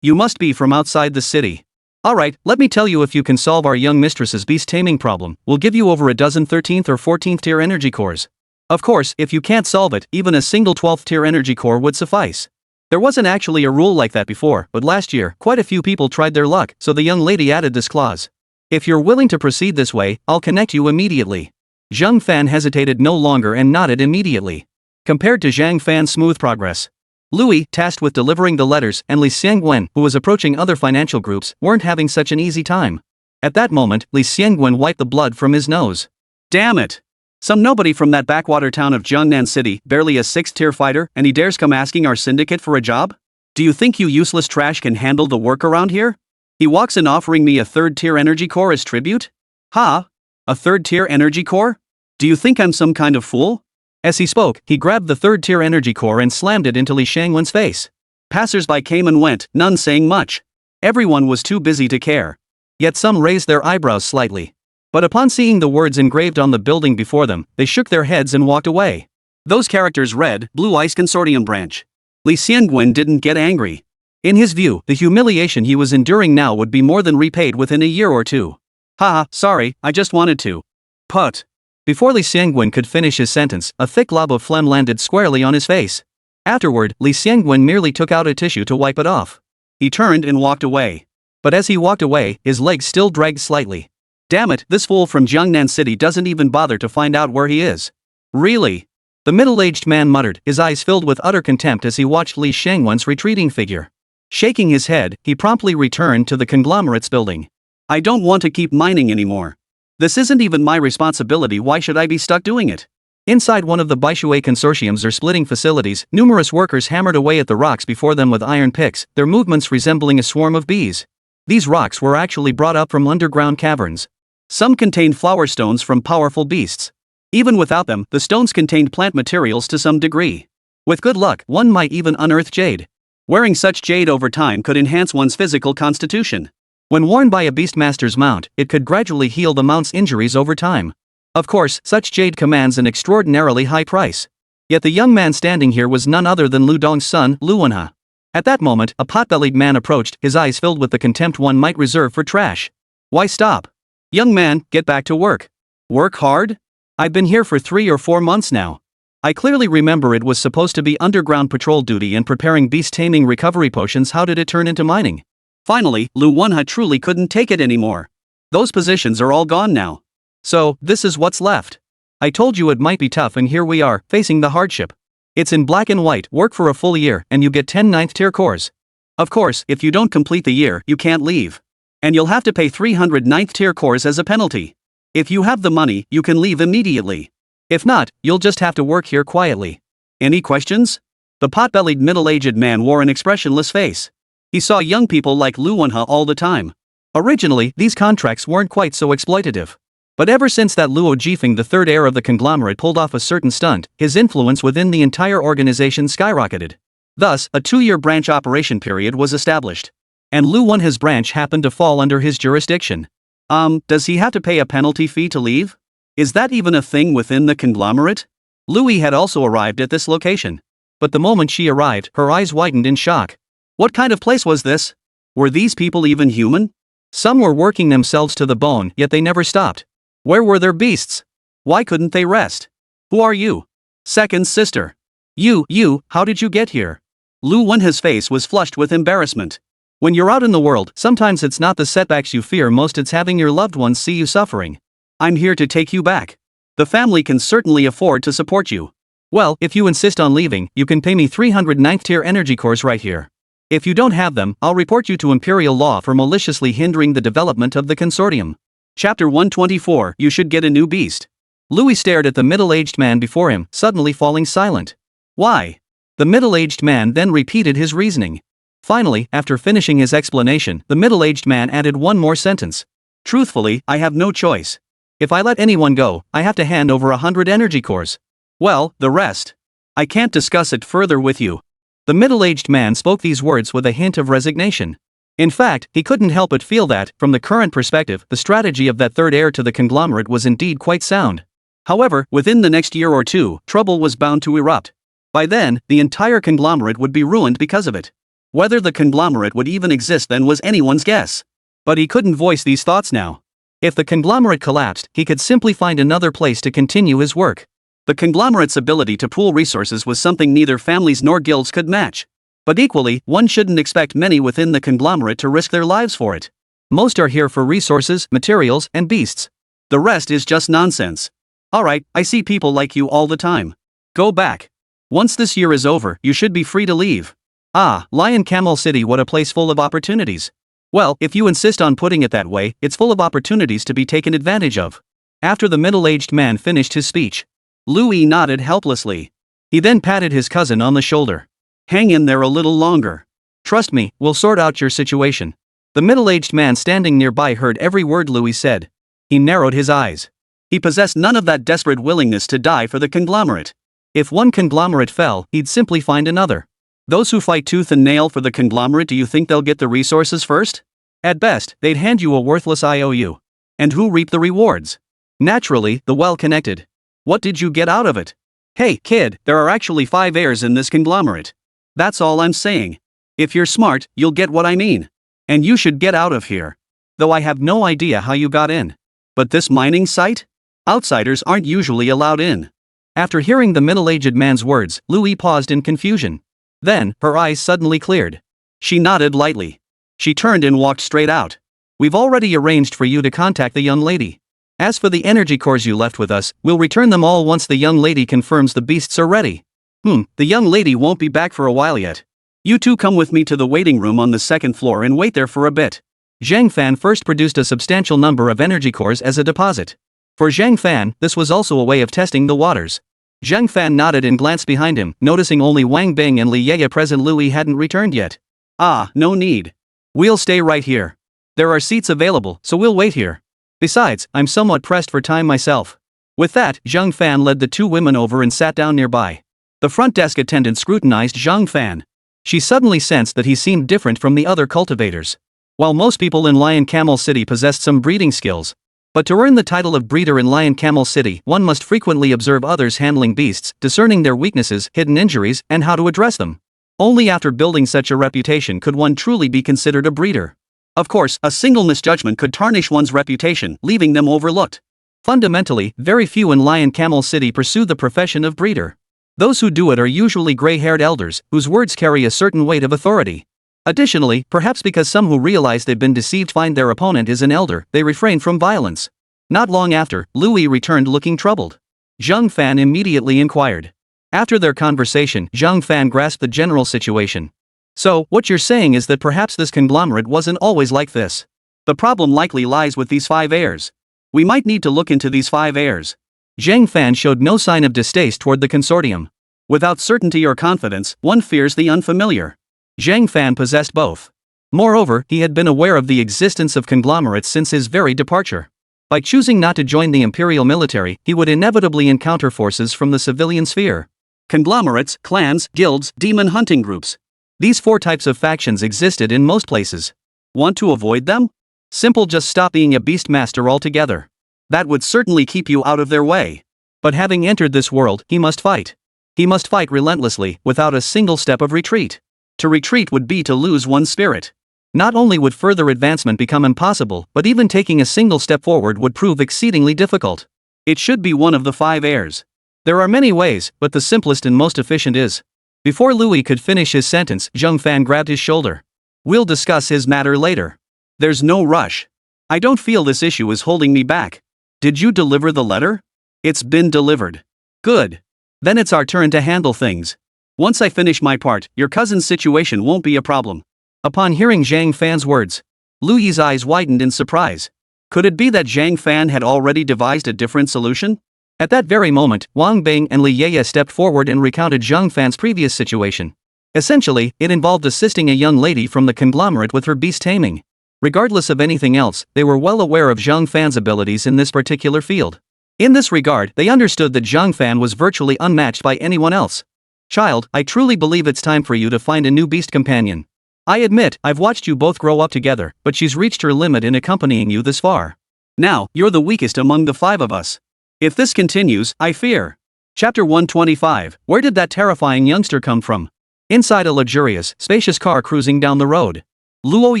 You must be from outside the city. Alright, let me tell you, if you can solve our young mistress's beast taming problem, we'll give you over a dozen 13th or 14th tier energy cores. Of course, if you can't solve it, even a single 12th tier energy core would suffice. There wasn't actually a rule like that before, but last year, quite a few people tried their luck, so the young lady added this clause. If you're willing to proceed this way, I'll connect you immediately. Zhang Fan hesitated no longer and nodded immediately. Compared to Zhang Fan's smooth progress, Louis, tasked with delivering the letters, and Li Xiangwen, who was approaching other financial groups, weren't having such an easy time. At that moment, Li Xiangwen wiped the blood from his nose. Damn it! Some nobody from that backwater town of Jiangnan City, barely a 6th-tier fighter, and he dares come asking our syndicate for a job? Do you think you useless trash can handle the work around here? He walks in offering me a 3rd-tier energy core as tribute? Ha! A 3rd-tier energy core? Do you think I'm some kind of fool? As he spoke, he grabbed the 3rd-tier energy core and slammed it into Li Xiangwen's face. Passers-by came and went, none saying much. Everyone was too busy to care. Yet some raised their eyebrows slightly. But upon seeing the words engraved on the building before them, they shook their heads and walked away. Those characters read, Blue Ice Consortium Branch. Li Xiangwen didn't get angry. In his view, the humiliation he was enduring now would be more than repaid within a year or two. Haha, sorry, I just wanted to. Put. Before Li Xiangwen could finish his sentence, a thick glob of phlegm landed squarely on his face. Afterward, Li Xiangwen merely took out a tissue to wipe it off. He turned and walked away. But as he walked away, his legs still dragged slightly. Damn it, this fool from Jiangnan City doesn't even bother to find out where he is. Really? The middle-aged man muttered, his eyes filled with utter contempt as he watched Li Xiangwen's retreating figure. Shaking his head, he promptly returned to the conglomerate's building. I don't want to keep mining anymore. This isn't even my responsibility, why should I be stuck doing it? Inside one of the Baishui Consortium's or splitting facilities, numerous workers hammered away at the rocks before them with iron picks, their movements resembling a swarm of bees. These rocks were actually brought up from underground caverns. Some contained flower stones from powerful beasts. Even without them, the stones contained plant materials to some degree. With good luck, one might even unearth jade. Wearing such jade over time could enhance one's physical constitution. When worn by a beastmaster's mount, it could gradually heal the mount's injuries over time. Of course, such jade commands an extraordinarily high price. Yet the young man standing here was none other than Lu Dong's son, Lu Wenhe. At that moment, a pot-bellied man approached, his eyes filled with the contempt one might reserve for trash. Why stop? Young man, get back to work. Work hard? I've been here for 3 or 4 months now. I clearly remember it was supposed to be underground patrol duty and preparing beast-taming recovery potions. How did it turn into mining? Finally, Lu Wenhe truly couldn't take it anymore. Those positions are all gone now. So, this is what's left. I told you it might be tough, and here we are, facing the hardship. It's in black and white, work for a full year, and you get 10 9th-tier cores. Of course, if you don't complete the year, you can't leave. And you'll have to pay 300 9th-tier cores as a penalty. If you have the money, you can leave immediately. If not, you'll just have to work here quietly. Any questions? The pot-bellied middle-aged man wore an expressionless face. He saw young people like Lu Wenhe all the time. Originally, these contracts weren't quite so exploitative. But ever since that Luo Jifeng, the third heir of the conglomerate, pulled off a certain stunt, his influence within the entire organization skyrocketed. Thus, a 2-year branch operation period was established. And Lu Wenhe's branch happened to fall under his jurisdiction. Does he have to pay a penalty fee to leave? Is that even a thing within the conglomerate? Louis had also arrived at this location. But the moment she arrived, her eyes widened in shock. What kind of place was this? Were these people even human? Some were working themselves to the bone, yet they never stopped. Where were their beasts? Why couldn't they rest? Who are you? Second sister. You, how did you get here? Lu Wenhe's face was flushed with embarrassment. When you're out in the world, sometimes it's not the setbacks you fear most, it's having your loved ones see you suffering. I'm here to take you back. The family can certainly afford to support you. Well, if you insist on leaving, you can pay me 300 9th-tier energy cores right here. If you don't have them, I'll report you to Imperial Law for maliciously hindering the development of the consortium. Chapter 124, You Should Get a New Beast. Louis stared at the middle-aged man before him, suddenly falling silent. Why? The middle-aged man then repeated his reasoning. Finally, after finishing his explanation, the middle-aged man added one more sentence. Truthfully, I have no choice. If I let anyone go, I have to hand over 100 energy cores. Well, the rest. I can't discuss it further with you. The middle-aged man spoke these words with a hint of resignation. In fact, he couldn't help but feel that, from the current perspective, the strategy of that third heir to the conglomerate was indeed quite sound. However, within the next year or two, trouble was bound to erupt. By then, the entire conglomerate would be ruined because of it. Whether the conglomerate would even exist then was anyone's guess. But he couldn't voice these thoughts now. If the conglomerate collapsed, he could simply find another place to continue his work. The conglomerate's ability to pool resources was something neither families nor guilds could match. But equally, one shouldn't expect many within the conglomerate to risk their lives for it. Most are here for resources, materials, and beasts. The rest is just nonsense. Alright, I see people like you all the time. Go back. Once this year is over, you should be free to leave. Ah, Lion Camel City, what a place full of opportunities. Well, if you insist on putting it that way, it's full of opportunities to be taken advantage of. After the middle-aged man finished his speech, Louis nodded helplessly. He then patted his cousin on the shoulder. Hang in there a little longer. Trust me, we'll sort out your situation. The middle-aged man standing nearby heard every word Louis said. He narrowed his eyes. He possessed none of that desperate willingness to die for the conglomerate. If one conglomerate fell, he'd simply find another. Those who fight tooth and nail for the conglomerate, do you think they'll get the resources first? At best, they'd hand you a worthless IOU. And who reap the rewards? Naturally, the well-connected. What did you get out of it? Hey, kid, there are actually 5 heirs in this conglomerate. That's all I'm saying. If you're smart, you'll get what I mean. And you should get out of here. Though I have no idea how you got in. But this mining site? Outsiders aren't usually allowed in. After hearing the middle-aged man's words, Louis paused in confusion. Then, her eyes suddenly cleared. She nodded lightly. She turned and walked straight out. We've already arranged for you to contact the young lady. As for the energy cores you left with us, we'll return them all once the young lady confirms the beasts are ready. The young lady won't be back for a while yet. You two come with me to the waiting room on the 2nd floor and wait there for a bit. Zhang Fan first produced a substantial number of energy cores as a deposit. For Zhang Fan, this was also a way of testing the waters. Zhang Fan nodded and glanced behind him, noticing only Wang Bing and Li Yeye present. Louis hadn't returned yet. Ah, no need. We'll stay right here. There are seats available, so we'll wait here. Besides, I'm somewhat pressed for time myself. With that, Zhang Fan led the 2 women over and sat down nearby. The front desk attendant scrutinized Zhang Fan. She suddenly sensed that he seemed different from the other cultivators. While most people in Lion Camel City possessed some breeding skills, but to earn the title of breeder in Lion Camel City, one must frequently observe others handling beasts, discerning their weaknesses, hidden injuries, and how to address them. Only after building such a reputation could one truly be considered a breeder. Of course, a single misjudgment could tarnish one's reputation, leaving them overlooked. Fundamentally, very few in Lion Camel City pursue the profession of breeder. Those who do it are usually gray-haired elders, whose words carry a certain weight of authority. Additionally, perhaps because some who realize they've been deceived find their opponent is an elder, they refrain from violence. Not long after, Louis returned looking troubled. Zhang Fan immediately inquired. After their conversation, Zhang Fan grasped the general situation. So, what you're saying is that perhaps this conglomerate wasn't always like this. The problem likely lies with these 5 heirs. We might need to look into these 5 heirs. Zhang Fan showed no sign of distaste toward the consortium. Without certainty or confidence, one fears the unfamiliar. Zhang Fan possessed both. Moreover, he had been aware of the existence of conglomerates since his very departure. By choosing not to join the imperial military, he would inevitably encounter forces from the civilian sphere. Conglomerates, clans, guilds, demon hunting groups. These 4 types of factions existed in most places. Want to avoid them? Simple, just stop being a beast master altogether. That would certainly keep you out of their way. But having entered this world, he must fight. He must fight relentlessly, without a single step of retreat. To retreat would be to lose one's spirit. Not only would further advancement become impossible, but even taking a single step forward would prove exceedingly difficult. It should be one of the 5 heirs. There are many ways, but the simplest and most efficient is. Before Louis could finish his sentence, Zhang Fan grabbed his shoulder. We'll discuss his matter later. There's no rush. I don't feel this issue is holding me back. Did you deliver the letter? It's been delivered. Good. Then it's our turn to handle things. Once I finish my part, your cousin's situation won't be a problem. Upon hearing Zhang Fan's words, Louis's eyes widened in surprise. Could it be that Zhang Fan had already devised a different solution? At that very moment, Wang Bing and Li Yeye stepped forward and recounted Zhang Fan's previous situation. Essentially, it involved assisting a young lady from the conglomerate with her beast taming. Regardless of anything else, they were well aware of Zhang Fan's abilities in this particular field. In this regard, they understood that Zhang Fan was virtually unmatched by anyone else. Child, I truly believe it's time for you to find a new beast companion. I admit, I've watched you both grow up together, but she's reached her limit in accompanying you this far. Now, you're the weakest among the 5 of us. If this continues, I fear. Chapter 125, where did that terrifying youngster come from? Inside a luxurious, spacious car cruising down the road, Luo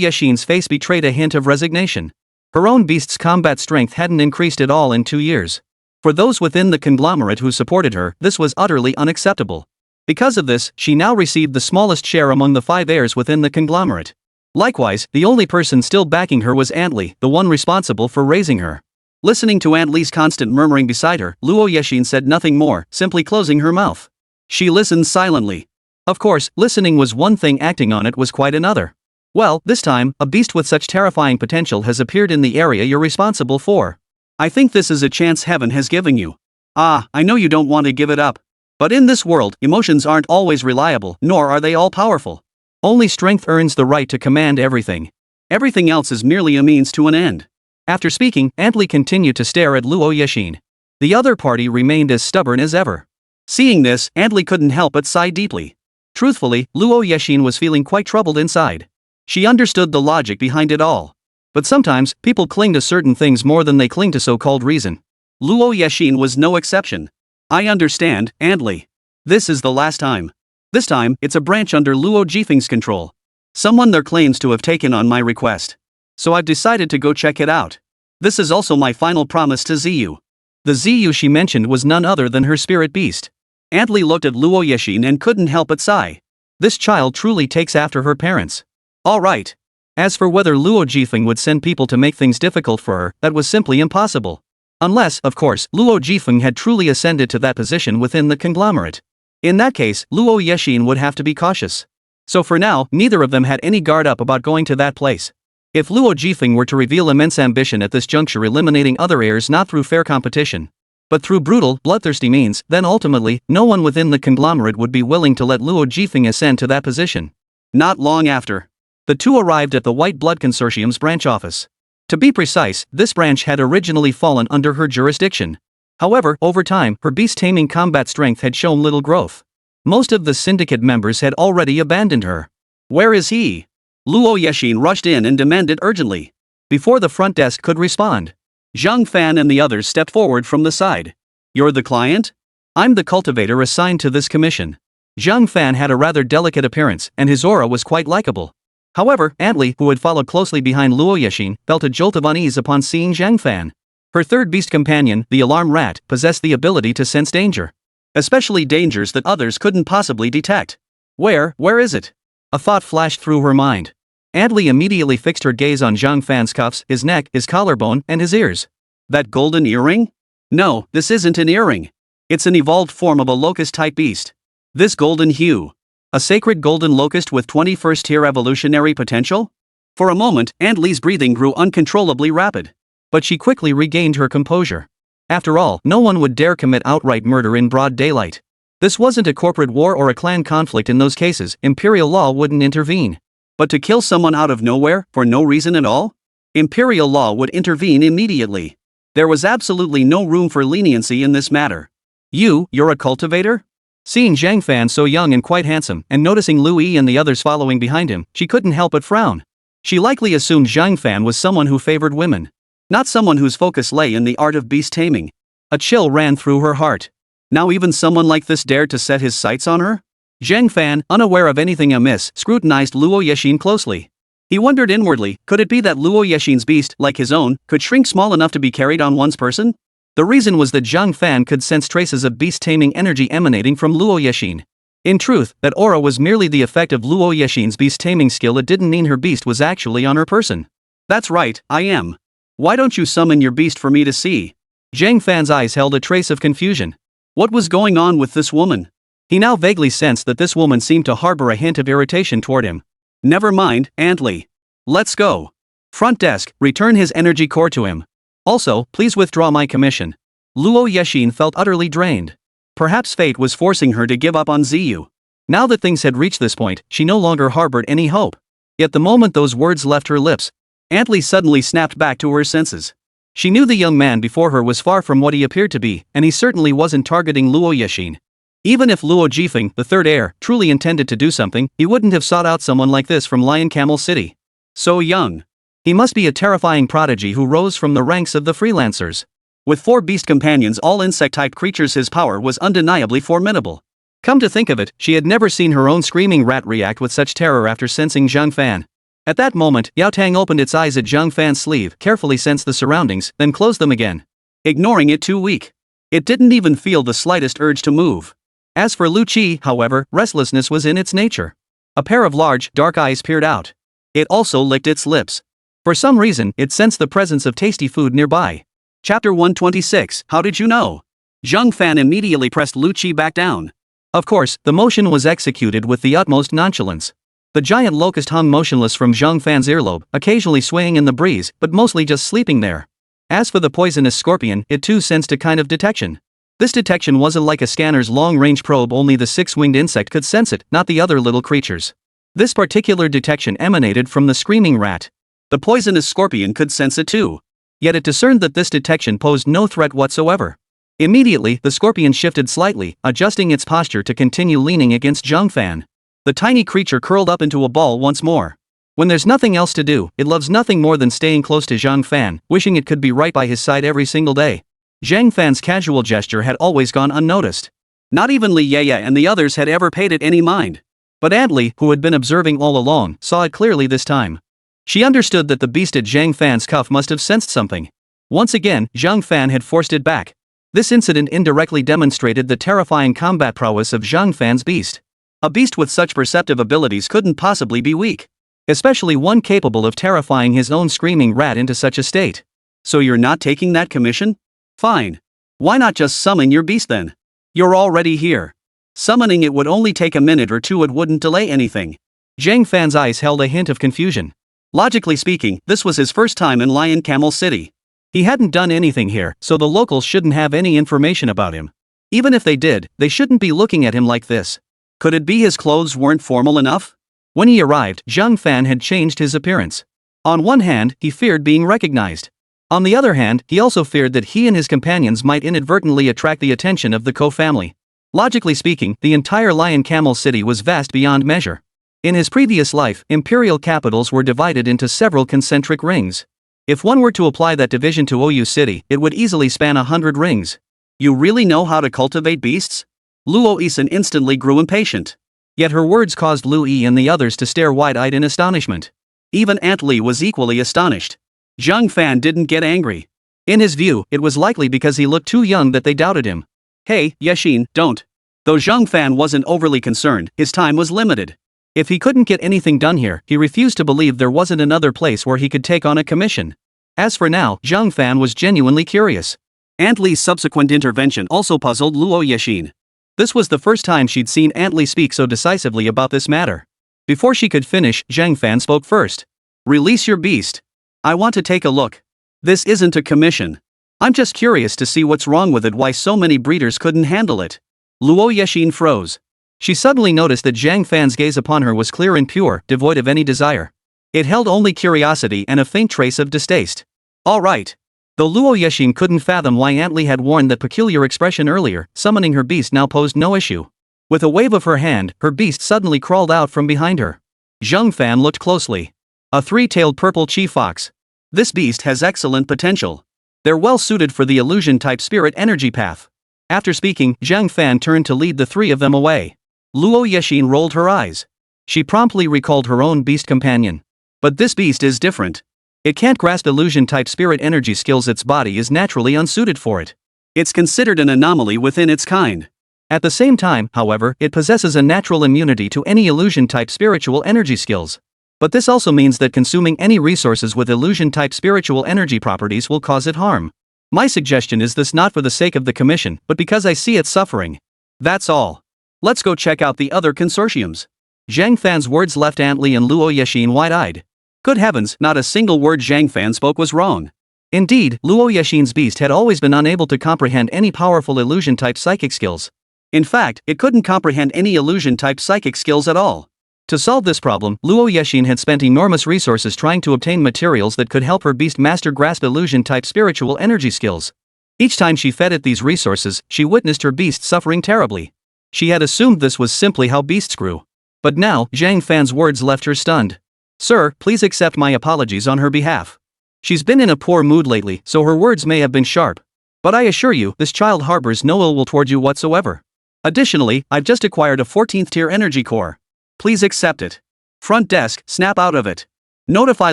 Yexin's face betrayed a hint of resignation. Her own beast's combat strength hadn't increased at all in 2 years. For those within the conglomerate who supported her, this was utterly unacceptable. Because of this, she now received the smallest share among the 5 heirs within the conglomerate. Likewise, the only person still backing her was Antly, the one responsible for raising her. Listening to Aunt Lee's constant murmuring beside her, Luo Yexin said nothing more, simply closing her mouth. She listened silently. Of course, listening was one thing, acting on it was quite another. Well, this time, a beast with such terrifying potential has appeared in the area you're responsible for. I think this is a chance heaven has given you. Ah, I know you don't want to give it up. But in this world, emotions aren't always reliable, nor are they all powerful. Only strength earns the right to command everything. Everything else is merely a means to an end. After speaking, Aunt Lee continued to stare at Luo Yexin. The other party remained as stubborn as ever. Seeing this, Aunt Lee couldn't help but sigh deeply. Truthfully, Luo Yexin was feeling quite troubled inside. She understood the logic behind it all. But sometimes, people cling to certain things more than they cling to so-called reason. Luo Yexin was no exception. I understand, Aunt Lee. This is the last time. This time, it's a branch under Luo Jifeng's control. Someone there claims to have taken on my request. So I've decided to go check it out. This is also my final promise to Ziyu. The Ziyu she mentioned was none other than her spirit beast. Aunt Lee looked at Luo Yexin and couldn't help but sigh. This child truly takes after her parents. Alright. As for whether Luo Jifeng would send people to make things difficult for her, that was simply impossible. Unless, of course, Luo Jifeng had truly ascended to that position within the conglomerate. In that case, Luo Yexin would have to be cautious. So for now, neither of them had any guard up about going to that place. If Luo Jifeng were to reveal immense ambition at this juncture, eliminating other heirs not through fair competition, but through brutal, bloodthirsty means, then ultimately, no one within the conglomerate would be willing to let Luo Jifeng ascend to that position. Not long after, the two arrived at the White Blood Consortium's branch office. To be precise, this branch had originally fallen under her jurisdiction. However, over time, her beast-taming combat strength had shown little growth. Most of the syndicate members had already abandoned her. Where is he? Luo Yexin rushed in and demanded urgently. Before the front desk could respond, Zhang Fan and the others stepped forward from the side. You're the client? I'm the cultivator assigned to this commission. Zhang Fan had a rather delicate appearance, and his aura was quite likable. However, Aunt Lee, who had followed closely behind Luo Yexin, felt a jolt of unease upon seeing Zhang Fan. Her third beast companion, the alarm rat, possessed the ability to sense danger. Especially dangers that others couldn't possibly detect. Where is it? A thought flashed through her mind. Aunt Lee immediately fixed her gaze on Zhang Fan's cuffs, his neck, his collarbone, and his ears. That golden earring? No, this isn't an earring. It's an evolved form of a locust-type beast. This golden hue. A sacred golden locust with 21st tier evolutionary potential? For a moment, Aunt Lee's breathing grew uncontrollably rapid. But she quickly regained her composure. After all, no one would dare commit outright murder in broad daylight. This wasn't a corporate war or a clan conflict. In those cases, imperial law wouldn't intervene. But to kill someone out of nowhere, for no reason at all? Imperial law would intervene immediately. There was absolutely no room for leniency in this matter. You're a cultivator? Seeing Zhang Fan so young and quite handsome, and noticing Lu Yi and the others following behind him, she couldn't help but frown. She likely assumed Zhang Fan was someone who favored women. Not someone whose focus lay in the art of beast taming. A chill ran through her heart. Now even someone like this dared to set his sights on her? Zhang Fan, unaware of anything amiss, scrutinized Luo Yexin closely. He wondered inwardly, could it be that Luo Yexin's beast, like his own, could shrink small enough to be carried on one's person? The reason was that Zhang Fan could sense traces of beast-taming energy emanating from Luo Yexin. In truth, that aura was merely the effect of Luo Yexin's beast-taming skill. It didn't mean her beast was actually on her person. That's right, I am. Why don't you summon your beast for me to see? Zhang Fan's eyes held a trace of confusion. What was going on with this woman? He now vaguely sensed that this woman seemed to harbor a hint of irritation toward him. Never mind, Aunt Lee. Let's go. Front desk, return his energy core to him. Also, please withdraw my commission. Luo Yexin felt utterly drained. Perhaps fate was forcing her to give up on Ziyu. Now that things had reached this point, she no longer harbored any hope. Yet the moment those words left her lips, Aunt Lee suddenly snapped back to her senses. She knew the young man before her was far from what he appeared to be, and he certainly wasn't targeting Luo Yexin. Even if Luo Jifeng, the third heir, truly intended to do something, he wouldn't have sought out someone like this from Lion Camel City. So young. He must be a terrifying prodigy who rose from the ranks of the freelancers. With 4 beast companions, all insect-type creatures, his power was undeniably formidable. Come to think of it, she had never seen her own screaming rat react with such terror after sensing Zhang Fan. At that moment, Yao Tang opened its eyes at Zhang Fan's sleeve, carefully sensed the surroundings, then closed them again. Ignoring it too weak. It didn't even feel the slightest urge to move. As for Lu Qi, however, restlessness was in its nature. A pair of large, dark eyes peered out. It also licked its lips. For some reason, it sensed the presence of tasty food nearby. Chapter 126, How did you know? Zhang Fan immediately pressed Lu Qi back down. Of course, the motion was executed with the utmost nonchalance. The giant locust hung motionless from Zhang Fan's earlobe, occasionally swaying in the breeze, but mostly just sleeping there. As for the poisonous scorpion, it too sensed a kind of detection. This detection wasn't like a scanner's long-range probe, only the six-winged insect could sense it, not the other little creatures. This particular detection emanated from the screaming rat. The poisonous scorpion could sense it too. Yet it discerned that this detection posed no threat whatsoever. Immediately, the scorpion shifted slightly, adjusting its posture to continue leaning against Zhang Fan. The tiny creature curled up into a ball once more. When there's nothing else to do, it loves nothing more than staying close to Zhang Fan, wishing it could be right by his side every single day. Zhang Fan's casual gesture had always gone unnoticed. Not even Li Yeye and the others had ever paid it any mind. But Aunt Li, who had been observing all along, saw it clearly this time. She understood that the beast at Zhang Fan's cuff must have sensed something. Once again, Zhang Fan had forced it back. This incident indirectly demonstrated the terrifying combat prowess of Zhang Fan's beast. A beast with such perceptive abilities couldn't possibly be weak. Especially one capable of terrifying his own screaming rat into such a state. So you're not taking that commission? Fine. Why not just summon your beast then? You're already here. Summoning it would only take a minute or two, it wouldn't delay anything. Zhang Fan's eyes held a hint of confusion. Logically speaking, this was his first time in Lion Camel City. He hadn't done anything here, so the locals shouldn't have any information about him. Even if they did, they shouldn't be looking at him like this. Could it be his clothes weren't formal enough? When he arrived, Zhang Fan had changed his appearance. On one hand, he feared being recognized. On the other hand, he also feared that he and his companions might inadvertently attract the attention of the Ko family. Logically speaking, the entire Lion Camel City was vast beyond measure. In his previous life, imperial capitals were divided into several concentric rings. If one were to apply that division to Oyu City, it would easily span 100 rings. You really know how to cultivate beasts? Luo Yisan instantly grew impatient. Yet her words caused Lu Yi and the others to stare wide-eyed in astonishment. Even Aunt Li was equally astonished. Zhang Fan didn't get angry. In his view, it was likely because he looked too young that they doubted him. Hey, Yashin, don't. Though Zhang Fan wasn't overly concerned, his time was limited. If he couldn't get anything done here, he refused to believe there wasn't another place where he could take on a commission. As for now, Zhang Fan was genuinely curious. Aunt Li's subsequent intervention also puzzled Luo Yashin. This was the first time she'd seen Aunt Li speak so decisively about this matter. Before she could finish, Zhang Fan spoke first. Release your beast. I want to take a look. This isn't a commission. I'm just curious to see what's wrong with it, why so many breeders couldn't handle it. Luo Yashin froze. She suddenly noticed that Zhang Fan's gaze upon her was clear and pure, devoid of any desire. It held only curiosity and a faint trace of distaste. All right. Though Luo Yashin couldn't fathom why Aunt Li had worn that peculiar expression earlier, summoning her beast now posed no issue. With a wave of her hand, her beast suddenly crawled out from behind her. Zhang Fan looked closely. A three-tailed purple chi fox. This beast has excellent potential. They're well suited for the illusion-type spirit energy path. After speaking, Zhang Fan turned to lead the three of them away. Luo Yashin rolled her eyes. She promptly recalled her own beast companion. But this beast is different. It can't grasp illusion-type spirit energy skills, its body is naturally unsuited for it. It's considered an anomaly within its kind. At the same time, however, it possesses a natural immunity to any illusion-type spiritual energy skills. But this also means that consuming any resources with illusion-type spiritual energy properties will cause it harm. My suggestion is this not for the sake of the commission, but because I see it suffering. That's all. Let's go check out the other consortiums. Zhang Fan's words left Aunt Li and Luo Yashin wide-eyed. Good heavens, not a single word Zhang Fan spoke was wrong. Indeed, Luo Yashin's beast had always been unable to comprehend any powerful illusion-type psychic skills. In fact, it couldn't comprehend any illusion-type psychic skills at all. To solve this problem, Luo Yashin had spent enormous resources trying to obtain materials that could help her beast master grasp illusion-type spiritual energy skills. Each time she fed it these resources, she witnessed her beast suffering terribly. She had assumed this was simply how beasts grew. But now, Zhang Fan's words left her stunned. Sir, please accept my apologies on her behalf. She's been in a poor mood lately, so her words may have been sharp. But I assure you, this child harbors no ill will toward you whatsoever. Additionally, I've just acquired a 14th tier energy core. Please accept it. Front desk, snap out of it. Notify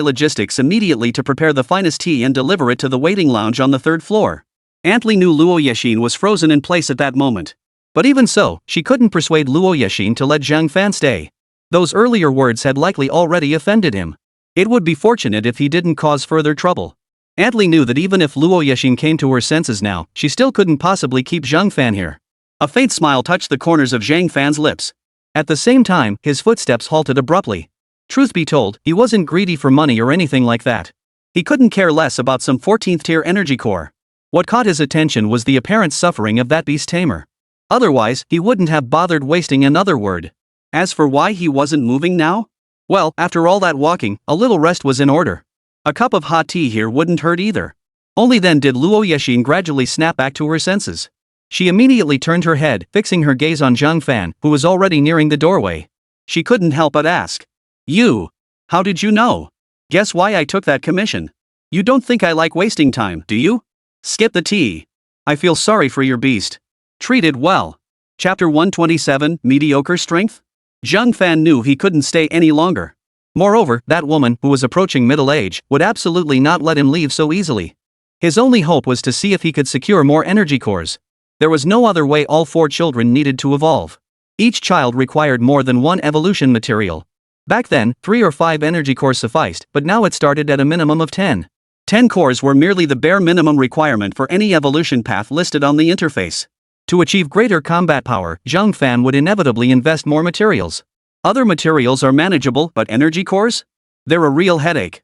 logistics immediately to prepare the finest tea and deliver it to the waiting lounge on the 3rd floor. Aunt Li knew Luo Yashin was frozen in place at that moment. But even so, she couldn't persuade Luo Yashin to let Zhang Fan stay. Those earlier words had likely already offended him. It would be fortunate if he didn't cause further trouble. Aunt Li knew that even if Luo Yexin came to her senses now, she still couldn't possibly keep Zhang Fan here. A faint smile touched the corners of Zhang Fan's lips. At the same time, his footsteps halted abruptly. Truth be told, he wasn't greedy for money or anything like that. He couldn't care less about some 14th tier energy core. What caught his attention was the apparent suffering of that beast tamer. Otherwise, he wouldn't have bothered wasting another word. As for why he wasn't moving now? Well, after all that walking, a little rest was in order. A cup of hot tea here wouldn't hurt either. Only then did Luo Yexin gradually snap back to her senses. She immediately turned her head, fixing her gaze on Zhang Fan, who was already nearing the doorway. She couldn't help but ask. You? How did you know? Guess why I took that commission? You don't think I like wasting time, do you? Skip the tea. I feel sorry for your beast. Treated well. Chapter 127, Mediocre Strength? Zhang Fan knew he couldn't stay any longer. Moreover, that woman, who was approaching middle age, would absolutely not let him leave so easily. His only hope was to see if he could secure more energy cores. There was no other way. All 4 children needed to evolve. Each child required more than 1 evolution material. Back then, 3 or 5 energy cores sufficed, but now it started at a minimum of 10. 10 cores were merely the bare minimum requirement for any evolution path listed on the interface. To achieve greater combat power, Zhang Fan would inevitably invest more materials. Other materials are manageable, but energy cores? They're a real headache.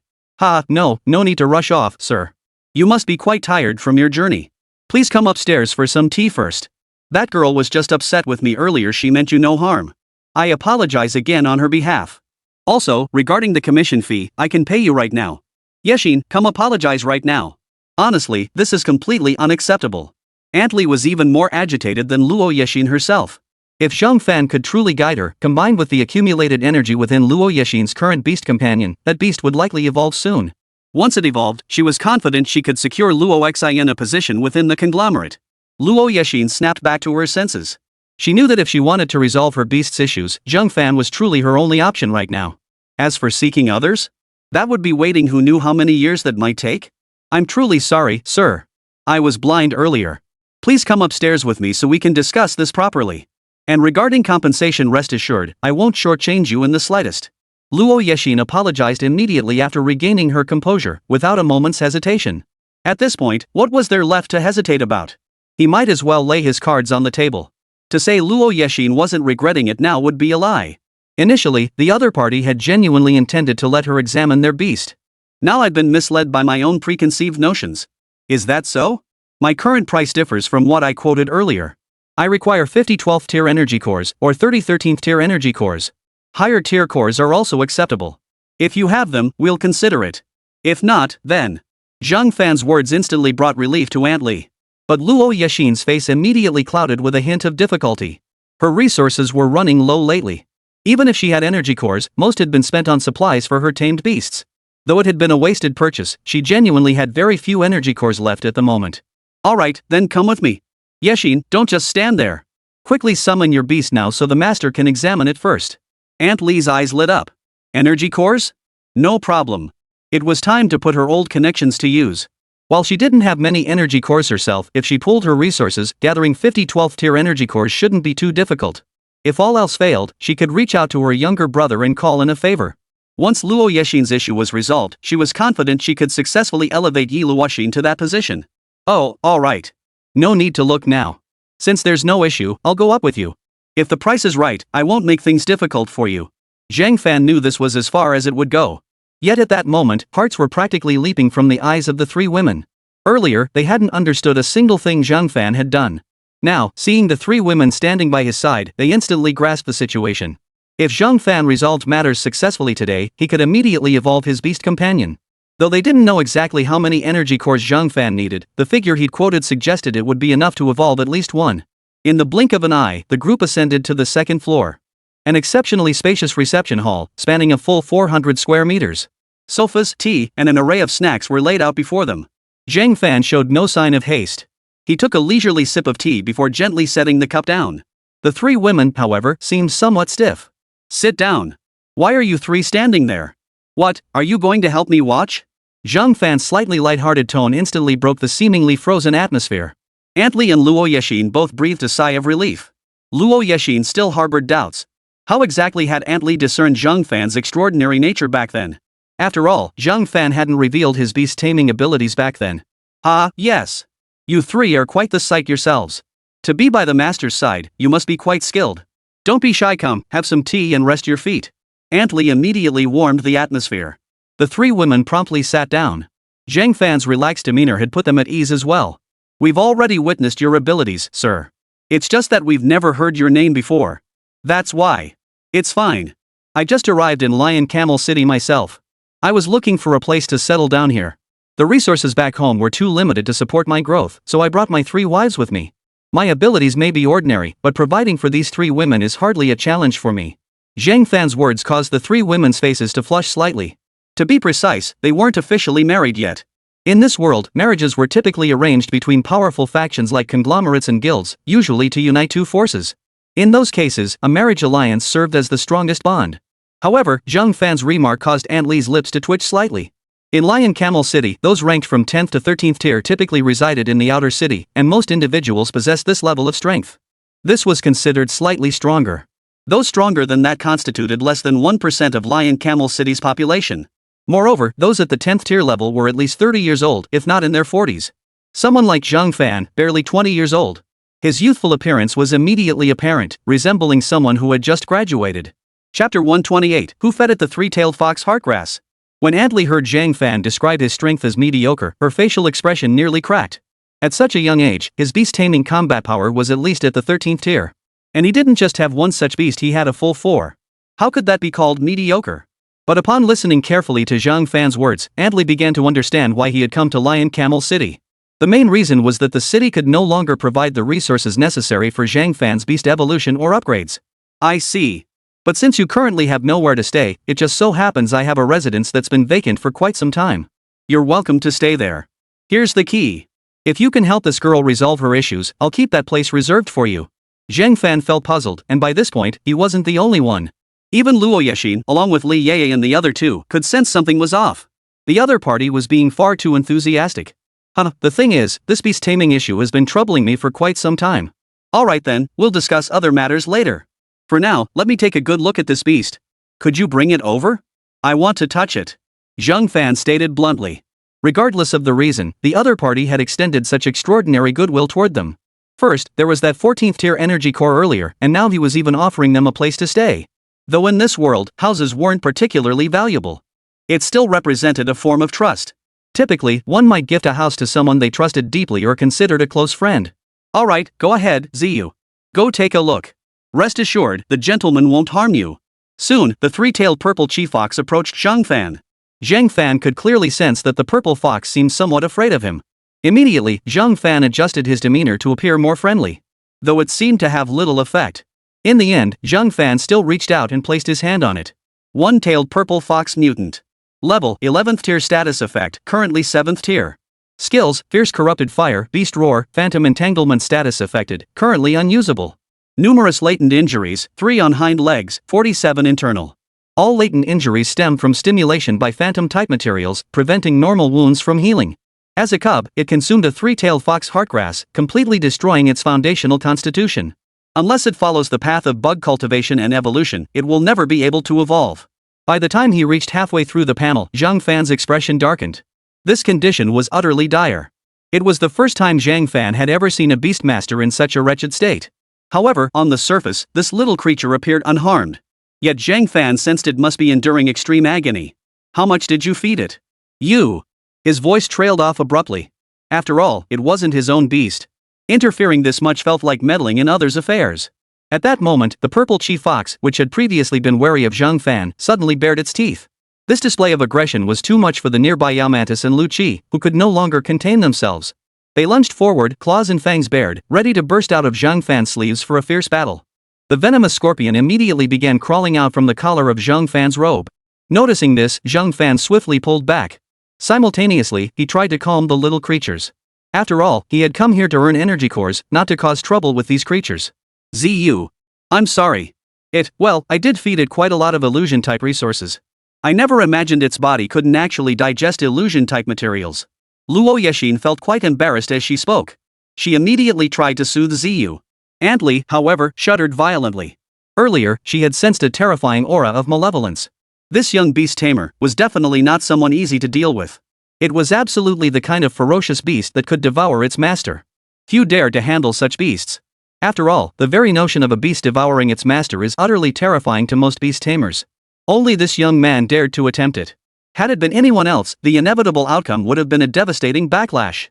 No need to rush off, sir. You must be quite tired from your journey. Please come upstairs for some tea first. That girl was just upset with me earlier. She meant you no harm. I apologize again on her behalf. Also, regarding the commission fee, I can pay you right now. Yexin, come apologize right now. Honestly, this is completely unacceptable. Aunt Li was even more agitated than Luo Yexin herself. If Zhang Fan could truly guide her, combined with the accumulated energy within Luo Yexin's current beast companion, that beast would likely evolve soon. Once it evolved, she was confident she could secure Luo Xin a position within the conglomerate. Luo Yexin snapped back to her senses. She knew that if she wanted to resolve her beast's issues, Zhang Fan was truly her only option right now. As for seeking others? That would be waiting. Who knew how many years that might take? I'm truly sorry, sir. I was blind earlier. Please come upstairs with me so we can discuss this properly. And regarding compensation, rest assured, I won't shortchange you in the slightest. Luo Yexin apologized immediately after regaining her composure, without a moment's hesitation. At this point, what was there left to hesitate about? He might as well lay his cards on the table. To say Luo Yexin wasn't regretting it now would be a lie. Initially, the other party had genuinely intended to let her examine their beast. Now I'd been misled by my own preconceived notions. Is that so? My current price differs from what I quoted earlier. I require 50 12th tier energy cores, or 30 13th tier energy cores. Higher tier cores are also acceptable. If you have them, we'll consider it. If not, then. Zhang Fan's words instantly brought relief to Aunt Li. But Luo Yexin's face immediately clouded with a hint of difficulty. Her resources were running low lately. Even if she had energy cores, most had been spent on supplies for her tamed beasts. Though it had been a wasted purchase, she genuinely had very few energy cores left at the moment. Alright, then come with me. Yexin, don't just stand there. Quickly summon your beast now so the master can examine it first. Aunt Li's eyes lit up. Energy cores? No problem. It was time to put her old connections to use. While she didn't have many energy cores herself, if she pooled her resources, gathering 50 12th tier energy cores shouldn't be too difficult. If all else failed, she could reach out to her younger brother and call in a favor. Once Luo Yexin's issue was resolved, she was confident she could successfully elevate Yi Luoxin to that position. Oh, alright. No need to look now. Since there's no issue, I'll go up with you. If the price is right, I won't make things difficult for you. Zhang Fan knew this was as far as it would go. Yet at that moment, hearts were practically leaping from the eyes of the 3 women. Earlier, they hadn't understood a single thing Zhang Fan had done. Now, seeing the 3 women standing by his side, they instantly grasped the situation. If Zhang Fan resolved matters successfully today, he could immediately evolve his beast companion. Though they didn't know exactly how many energy cores Zhang Fan needed, the figure he'd quoted suggested it would be enough to evolve at least 1. In the blink of an eye, the group ascended to the 2nd floor. An exceptionally spacious reception hall, spanning a full 400 square meters. Sofas, tea, and an array of snacks were laid out before them. Zhang Fan showed no sign of haste. He took a leisurely sip of tea before gently setting the cup down. The 3 women, however, seemed somewhat stiff. Sit down. Why are you 3 standing there? What, are you going to help me watch? Zhang Fan's slightly lighthearted tone instantly broke the seemingly frozen atmosphere. Aunt Li and Luo Yexin both breathed a sigh of relief. Luo Yexin still harbored doubts. How exactly had Aunt Li discerned Zhang Fan's extraordinary nature back then? After all, Zhang Fan hadn't revealed his beast taming abilities back then. Ah, yes. You three are quite the sight yourselves. To be by the master's side, you must be quite skilled. Don't be shy, come, have some tea and rest your feet. Aunt Li immediately warmed the atmosphere. The three women promptly sat down. Zhang Fan's relaxed demeanor had put them at ease as well. We've already witnessed your abilities, sir. It's just that we've never heard your name before. That's why. It's fine. I just arrived in Lion Camel City myself. I was looking for a place to settle down here. The resources back home were too limited to support my growth, so I brought my 3 wives with me. My abilities may be ordinary, but providing for these 3 women is hardly a challenge for me. Zhang Fan's words caused the 3 women's faces to flush slightly. To be precise, they weren't officially married yet. In this world, marriages were typically arranged between powerful factions like conglomerates and guilds, usually to unite 2 forces. In those cases, a marriage alliance served as the strongest bond. However, Zhang Fan's remark caused Aunt Li's lips to twitch slightly. In Lion Camel City, those ranked from 10th to 13th tier typically resided in the outer city, and most individuals possessed this level of strength. This was considered slightly stronger. Those stronger than that constituted less than 1% of Lion Camel City's population. Moreover, those at the 10th tier level were at least 30 years old, if not in their 40s. Someone like Zhang Fan, barely 20 years old. His youthful appearance was immediately apparent, resembling someone who had just graduated. Chapter 128, Who Fed It the Three-Tailed Fox Heartgrass? When Aunt Li heard Zhang Fan describe his strength as mediocre, her facial expression nearly cracked. At such a young age, his beast-taming combat power was at least at the 13th tier. And he didn't just have one such beast, he had a full 4. How could that be called mediocre? But upon listening carefully to Zhang Fan's words, Aunt Li began to understand why he had come to Lion Camel City. The main reason was that the city could no longer provide the resources necessary for Zhang Fan's beast evolution or upgrades. I see. But since you currently have nowhere to stay, it just so happens I have a residence that's been vacant for quite some time. You're welcome to stay there. Here's the key. If you can help this girl resolve her issues, I'll keep that place reserved for you. Zhang Fan felt puzzled, and by this point, he wasn't the only one. Even Luo Yexin, along with Li Yeye and the other 2, could sense something was off. The other party was being far too enthusiastic. The thing is, this beast taming issue has been troubling me for quite some time. Alright then, we'll discuss other matters later. For now, let me take a good look at this beast. Could you bring it over? I want to touch it. Zhang Fan stated bluntly. Regardless of the reason, the other party had extended such extraordinary goodwill toward them. First, there was that 14th tier energy core earlier, and now he was even offering them a place to stay. Though in this world, houses weren't particularly valuable. It still represented a form of trust. Typically, one might gift a house to someone they trusted deeply or considered a close friend. Alright, go ahead, Ziyu. Go take a look. Rest assured, the gentleman won't harm you. Soon, the 3-tailed purple chief fox approached Zhang Fan. Zhang Fan could clearly sense that the purple fox seemed somewhat afraid of him. Immediately, Zhang Fan adjusted his demeanor to appear more friendly. Though it seemed to have little effect. In the end, Zhang Fan still reached out and placed his hand on it. One-tailed purple fox mutant. Level, 11th tier status effect, currently 7th tier. Skills, Fierce Corrupted Fire, Beast Roar, Phantom Entanglement status affected, currently unusable. Numerous latent injuries, 3 on hind legs, 47 internal. All latent injuries stem from stimulation by phantom-type materials, preventing normal wounds from healing. As a cub, it consumed a 3-tailed fox heartgrass, completely destroying its foundational constitution. Unless it follows the path of bug cultivation and evolution, it will never be able to evolve. By the time he reached halfway through the panel, Zhang Fan's expression darkened. This condition was utterly dire. It was the first time Zhang Fan had ever seen a beastmaster in such a wretched state. However, on the surface, this little creature appeared unharmed. Yet Zhang Fan sensed it must be enduring extreme agony. How much did you feed it? You. His voice trailed off abruptly. After all, it wasn't his own beast. Interfering this much felt like meddling in others' affairs. At that moment, the purple chief fox, which had previously been wary of Zhang Fan, suddenly bared its teeth. This display of aggression was too much for the nearby Yaumantis and Lu Qi, who could no longer contain themselves. They lunged forward, claws and fangs bared, ready to burst out of Zhang Fan's sleeves for a fierce battle. The venomous scorpion immediately began crawling out from the collar of Zhang Fan's robe. Noticing this, Zhang Fan swiftly pulled back. Simultaneously, he tried to calm the little creatures. After all, he had come here to earn energy cores, not to cause trouble with these creatures. Ziyu. I'm sorry. I did feed it quite a lot of illusion-type resources. I never imagined its body couldn't actually digest illusion-type materials. Luo Yexin felt quite embarrassed as she spoke. She immediately tried to soothe Ziyu. Aunt Li, however, shuddered violently. Earlier, she had sensed a terrifying aura of malevolence. This young beast tamer was definitely not someone easy to deal with. It was absolutely the kind of ferocious beast that could devour its master. Few dared to handle such beasts. After all, the very notion of a beast devouring its master is utterly terrifying to most beast tamers. Only this young man dared to attempt it. Had it been anyone else, the inevitable outcome would have been a devastating backlash.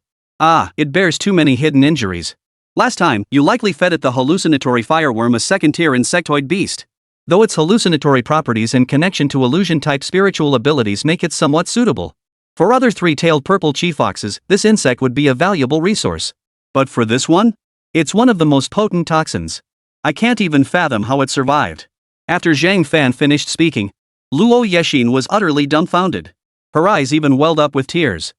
It bears too many hidden injuries. Last time, you likely fed it the hallucinatory fireworm, a second-tier insectoid beast. Though its hallucinatory properties and connection to illusion-type spiritual abilities make it somewhat suitable. For other three-tailed purple chifoxes, this insect would be a valuable resource. But for this one? It's one of the most potent toxins. I can't even fathom how it survived. After Zhang Fan finished speaking, Luo Yexin was utterly dumbfounded. Her eyes even welled up with tears.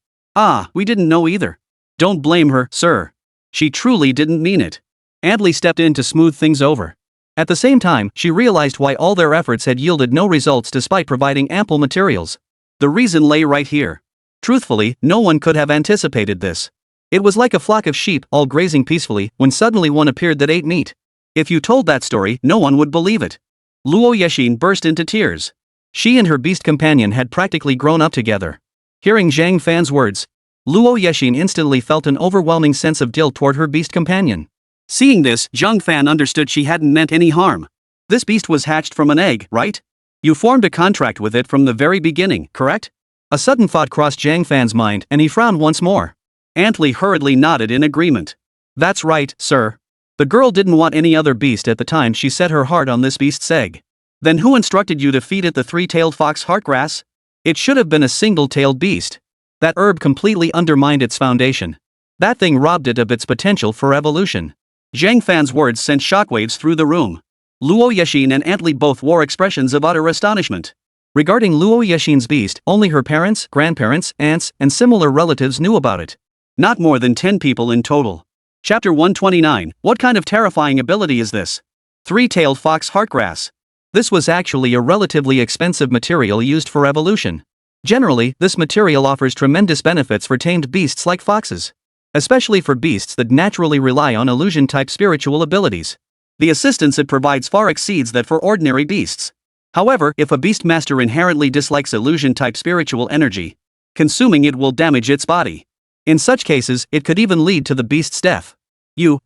We didn't know either. Don't blame her, sir. She truly didn't mean it. Aunt Li stepped in to smooth things over. At the same time, she realized why all their efforts had yielded no results despite providing ample materials. The reason lay right here. Truthfully, no one could have anticipated this. It was like a flock of sheep all grazing peacefully when suddenly one appeared that ate meat. If you told that story, no one would believe it. Luo Yexin burst into tears. She and her beast companion had practically grown up together. Hearing Zhang Fan's words, Luo Yexin instantly felt an overwhelming sense of guilt toward her beast companion. Seeing this, Zhang Fan understood she hadn't meant any harm. This beast was hatched from an egg, right? You formed a contract with it from the very beginning, correct? A sudden thought crossed Zhang Fan's mind and he frowned once more. Aunt Li hurriedly nodded in agreement. That's right, sir. The girl didn't want any other beast at the time she set her heart on this beast's egg. Then who instructed you to feed it the three-tailed fox heartgrass? It should have been a single-tailed beast. That herb completely undermined its foundation. That thing robbed it of its potential for evolution. Zhang Fan's words sent shockwaves through the room. Luo Yexin and Aunt Li both wore expressions of utter astonishment. Regarding Luo Yexin's beast, only her parents, grandparents, aunts, and similar relatives knew about it. Not more than 10 people in total. Chapter 129, what kind of terrifying ability is this? Three-tailed fox heartgrass. This was actually a relatively expensive material used for evolution. Generally, this material offers tremendous benefits for tamed beasts like foxes. Especially for beasts that naturally rely on illusion-type spiritual abilities. The assistance it provides far exceeds that for ordinary beasts. However, if a beast master inherently dislikes illusion-type spiritual energy, consuming it will damage its body. In such cases, it could even lead to the beast's death.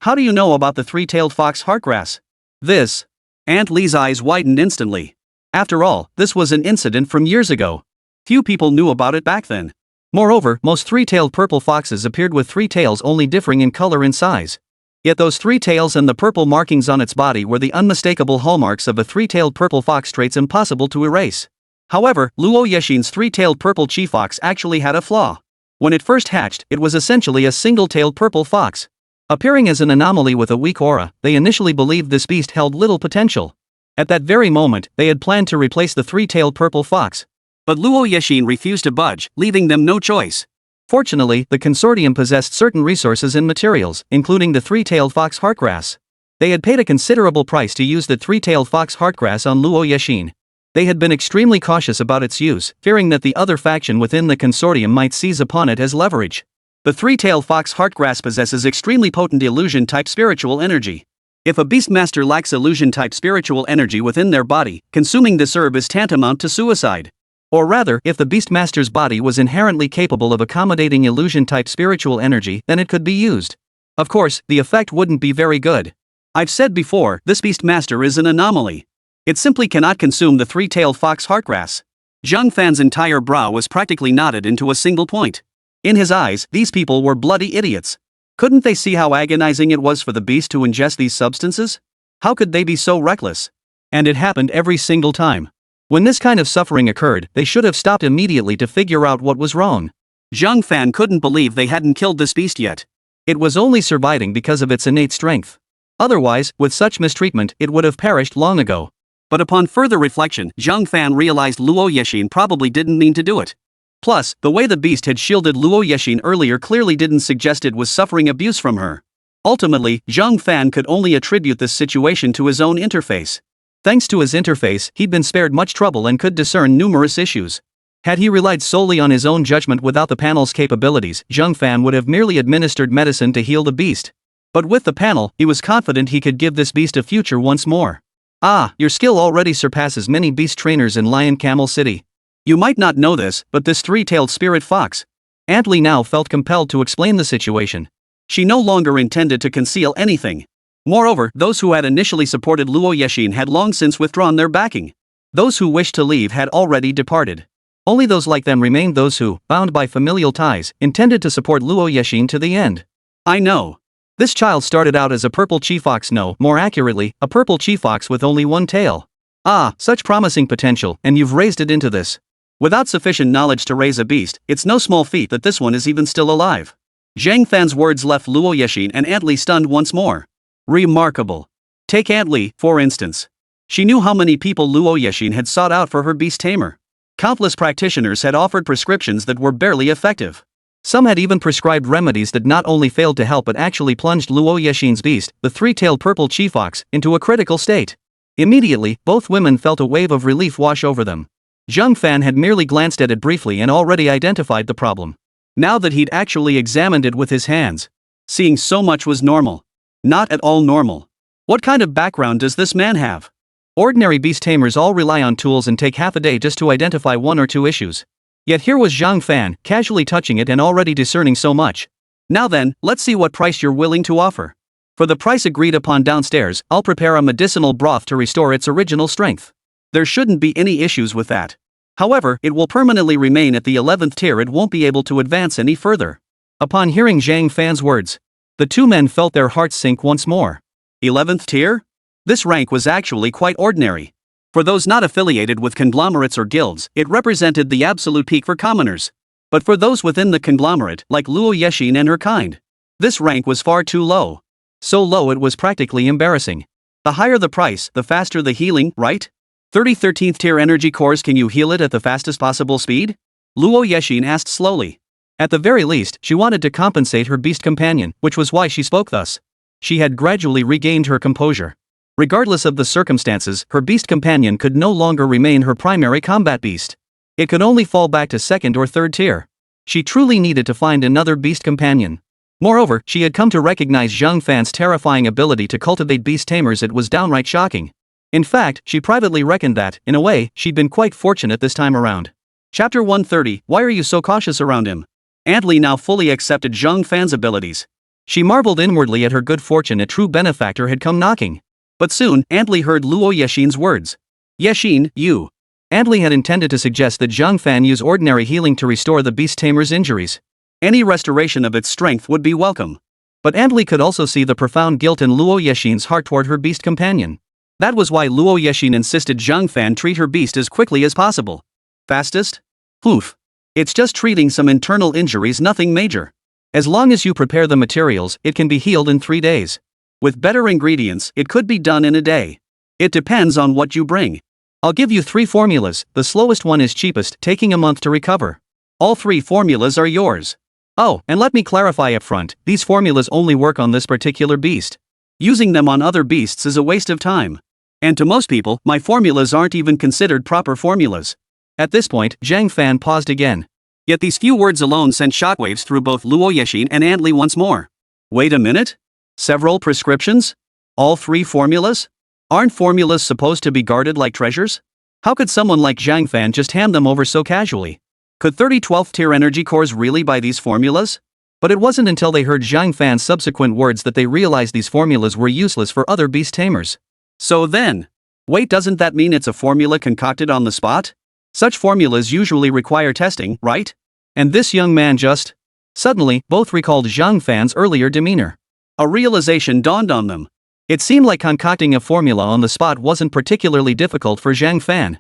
How do you know about the three-tailed fox heartgrass? This. Aunt Li's eyes widened instantly. After all, this was an incident from years ago. Few people knew about it back then. Moreover, most three-tailed purple foxes appeared with three tails only differing in color and size. Yet those three tails and the purple markings on its body were the unmistakable hallmarks of a three-tailed purple fox, traits impossible to erase. However, Luo Yexin's three-tailed purple chifox actually had a flaw. When it first hatched, it was essentially a single-tailed purple fox. Appearing as an anomaly with a weak aura, they initially believed this beast held little potential. At that very moment, they had planned to replace the three-tailed purple fox. But Luo Yexin refused to budge, leaving them no choice. Fortunately, the consortium possessed certain resources and materials, including the three-tailed fox heartgrass. They had paid a considerable price to use the three-tailed fox heartgrass on Luo Yexin. They had been extremely cautious about its use, fearing that the other faction within the consortium might seize upon it as leverage. The three-tailed fox heartgrass possesses extremely potent illusion-type spiritual energy. If a beastmaster lacks illusion-type spiritual energy within their body, consuming this herb is tantamount to suicide. Or rather, if the beastmaster's body was inherently capable of accommodating illusion-type spiritual energy, then it could be used. Of course, the effect wouldn't be very good. I've said before, this beastmaster is an anomaly. It simply cannot consume the three-tailed fox heartgrass. Zhang Fan's entire brow was practically knotted into a single point. In his eyes, these people were bloody idiots. Couldn't they see how agonizing it was for the beast to ingest these substances? How could they be so reckless? And it happened every single time. When this kind of suffering occurred, they should have stopped immediately to figure out what was wrong. Zhang Fan couldn't believe they hadn't killed this beast yet. It was only surviving because of its innate strength. Otherwise, with such mistreatment, it would have perished long ago. But upon further reflection, Zhang Fan realized Luo Yexin probably didn't mean to do it. Plus, the way the beast had shielded Luo Yexin earlier clearly didn't suggest it was suffering abuse from her. Ultimately, Zhang Fan could only attribute this situation to his own interface. Thanks to his interface, he'd been spared much trouble and could discern numerous issues. Had he relied solely on his own judgment without the panel's capabilities, Zhang Fan would have merely administered medicine to heal the beast. But with the panel, he was confident he could give this beast a future once more. Ah, your skill already surpasses many beast trainers in Lion Camel City. You might not know this, but this three-tailed spirit fox. Aunt Lee now felt compelled to explain the situation. She no longer intended to conceal anything. Moreover, those who had initially supported Luo Yexin had long since withdrawn their backing. Those who wished to leave had already departed. Only those like them remained, those who, bound by familial ties, intended to support Luo Yexin to the end. I know. This child started out as a purple chifox, no, more accurately, a purple chifox with only one tail. Ah, such promising potential, and you've raised it into this. Without sufficient knowledge to raise a beast, it's no small feat that this one is even still alive. Zhang Fan's words left Luo Yexin and Aunt Lee stunned once more. Remarkable. Take Aunt Lee, for instance. She knew how many people Luo Yexin had sought out for her beast tamer. Countless practitioners had offered prescriptions that were barely effective. Some had even prescribed remedies that not only failed to help but actually plunged Luo Yexin's beast, the three-tailed purple chifox, into a critical state. Immediately, both women felt a wave of relief wash over them. Zhang Fan had merely glanced at it briefly and already identified the problem. Now that he'd actually examined it with his hands, seeing so much was normal. Not at all normal. What kind of background does this man have? Ordinary beast tamers all rely on tools and take half a day just to identify one or two issues. Yet here was Zhang Fan, casually touching it and already discerning so much. Now then, let's see what price you're willing to offer. For the price agreed upon downstairs, I'll prepare a medicinal broth to restore its original strength. There shouldn't be any issues with that. However, it will permanently remain at the 11th tier. It won't be able to advance any further. Upon hearing Zhang Fan's words, the two men felt their hearts sink once more. 11th tier? This rank was actually quite ordinary. For those not affiliated with conglomerates or guilds, it represented the absolute peak for commoners. But for those within the conglomerate, like Luo Yexin and her kind, this rank was far too low. So low it was practically embarrassing. The higher the price, the faster the healing, right? 13th tier energy cores, can you heal it at the fastest possible speed? Luo Yexin asked slowly. At the very least, she wanted to compensate her beast companion, which was why she spoke thus. She had gradually regained her composure. Regardless of the circumstances, her beast companion could no longer remain her primary combat beast. It could only fall back to second or third tier. She truly needed to find another beast companion. Moreover, she had come to recognize Zhang Fan's terrifying ability to cultivate beast tamers. It was downright shocking. In fact, she privately reckoned that, in a way, she'd been quite fortunate this time around. Chapter 130, Why are you so cautious around him? Aunt Lee now fully accepted Zhang Fan's abilities. She marveled inwardly at her good fortune. A true benefactor had come knocking. But soon, Aunt Lee heard Luo Yexin's words. Yexin, you. Aunt Lee had intended to suggest that Zhang Fan use ordinary healing to restore the beast tamer's injuries. Any restoration of its strength would be welcome. But Aunt Lee could also see the profound guilt in Luo Yexin's heart toward her beast companion. That was why Luo Yexin insisted Zhang Fan treat her beast as quickly as possible. Fastest? Poof. It's just treating some internal injuries, nothing major. As long as you prepare the materials, it can be healed in 3 days. With better ingredients, it could be done in a day. It depends on what you bring. I'll give you 3 formulas, the slowest one is cheapest, taking a month to recover. All 3 formulas are yours. Oh, and let me clarify up front, these formulas only work on this particular beast. Using them on other beasts is a waste of time. And to most people, my formulas aren't even considered proper formulas. At this point, Zhang Fan paused again. Yet these few words alone sent shockwaves through both Luo Yexin and Aunt Lee once more. Wait a minute? Several prescriptions? All 3 formulas? Aren't formulas supposed to be guarded like treasures? How could someone like Zhang Fan just hand them over so casually? Could 12th tier energy cores really buy these formulas? But it wasn't until they heard Zhang Fan's subsequent words that they realized these formulas were useless for other beast tamers. So then, wait, doesn't that mean it's a formula concocted on the spot? Such formulas usually require testing, right? And this young man just... Suddenly, both recalled Zhang Fan's earlier demeanor. A realization dawned on them. It seemed like concocting a formula on the spot wasn't particularly difficult for Zhang Fan.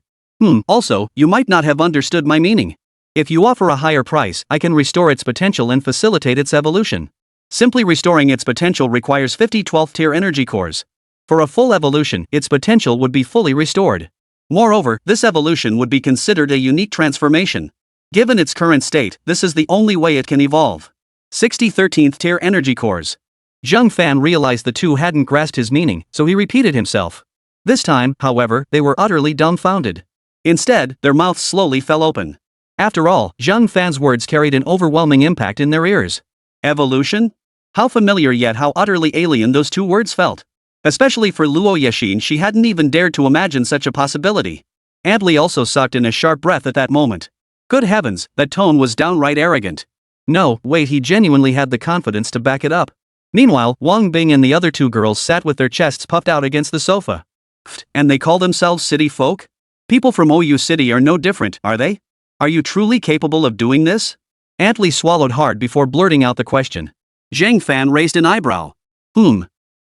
Also, you might not have understood my meaning. If you offer a higher price, I can restore its potential and facilitate its evolution. Simply restoring its potential requires 50 12th tier energy cores. For a full evolution, its potential would be fully restored. Moreover, this evolution would be considered a unique transformation. Given its current state, this is the only way it can evolve. 60 13th tier energy cores. Zhang Fan realized the two hadn't grasped his meaning, so he repeated himself. This time, however, they were utterly dumbfounded. Instead, their mouths slowly fell open. After all, Zhang Fan's words carried an overwhelming impact in their ears. Evolution? How familiar yet how utterly alien those 2 words felt. Especially for Luo Yexin, she hadn't even dared to imagine such a possibility. Antli also sucked in a sharp breath at that moment. Good heavens, that tone was downright arrogant. No, wait, he genuinely had the confidence to back it up. Meanwhile, Wang Bing and the other two girls sat with their chests puffed out against the sofa. And they call themselves city folk? People from OU City are no different, are they? Are you truly capable of doing this? Antli swallowed hard before blurting out the question. Zhang Fan raised an eyebrow.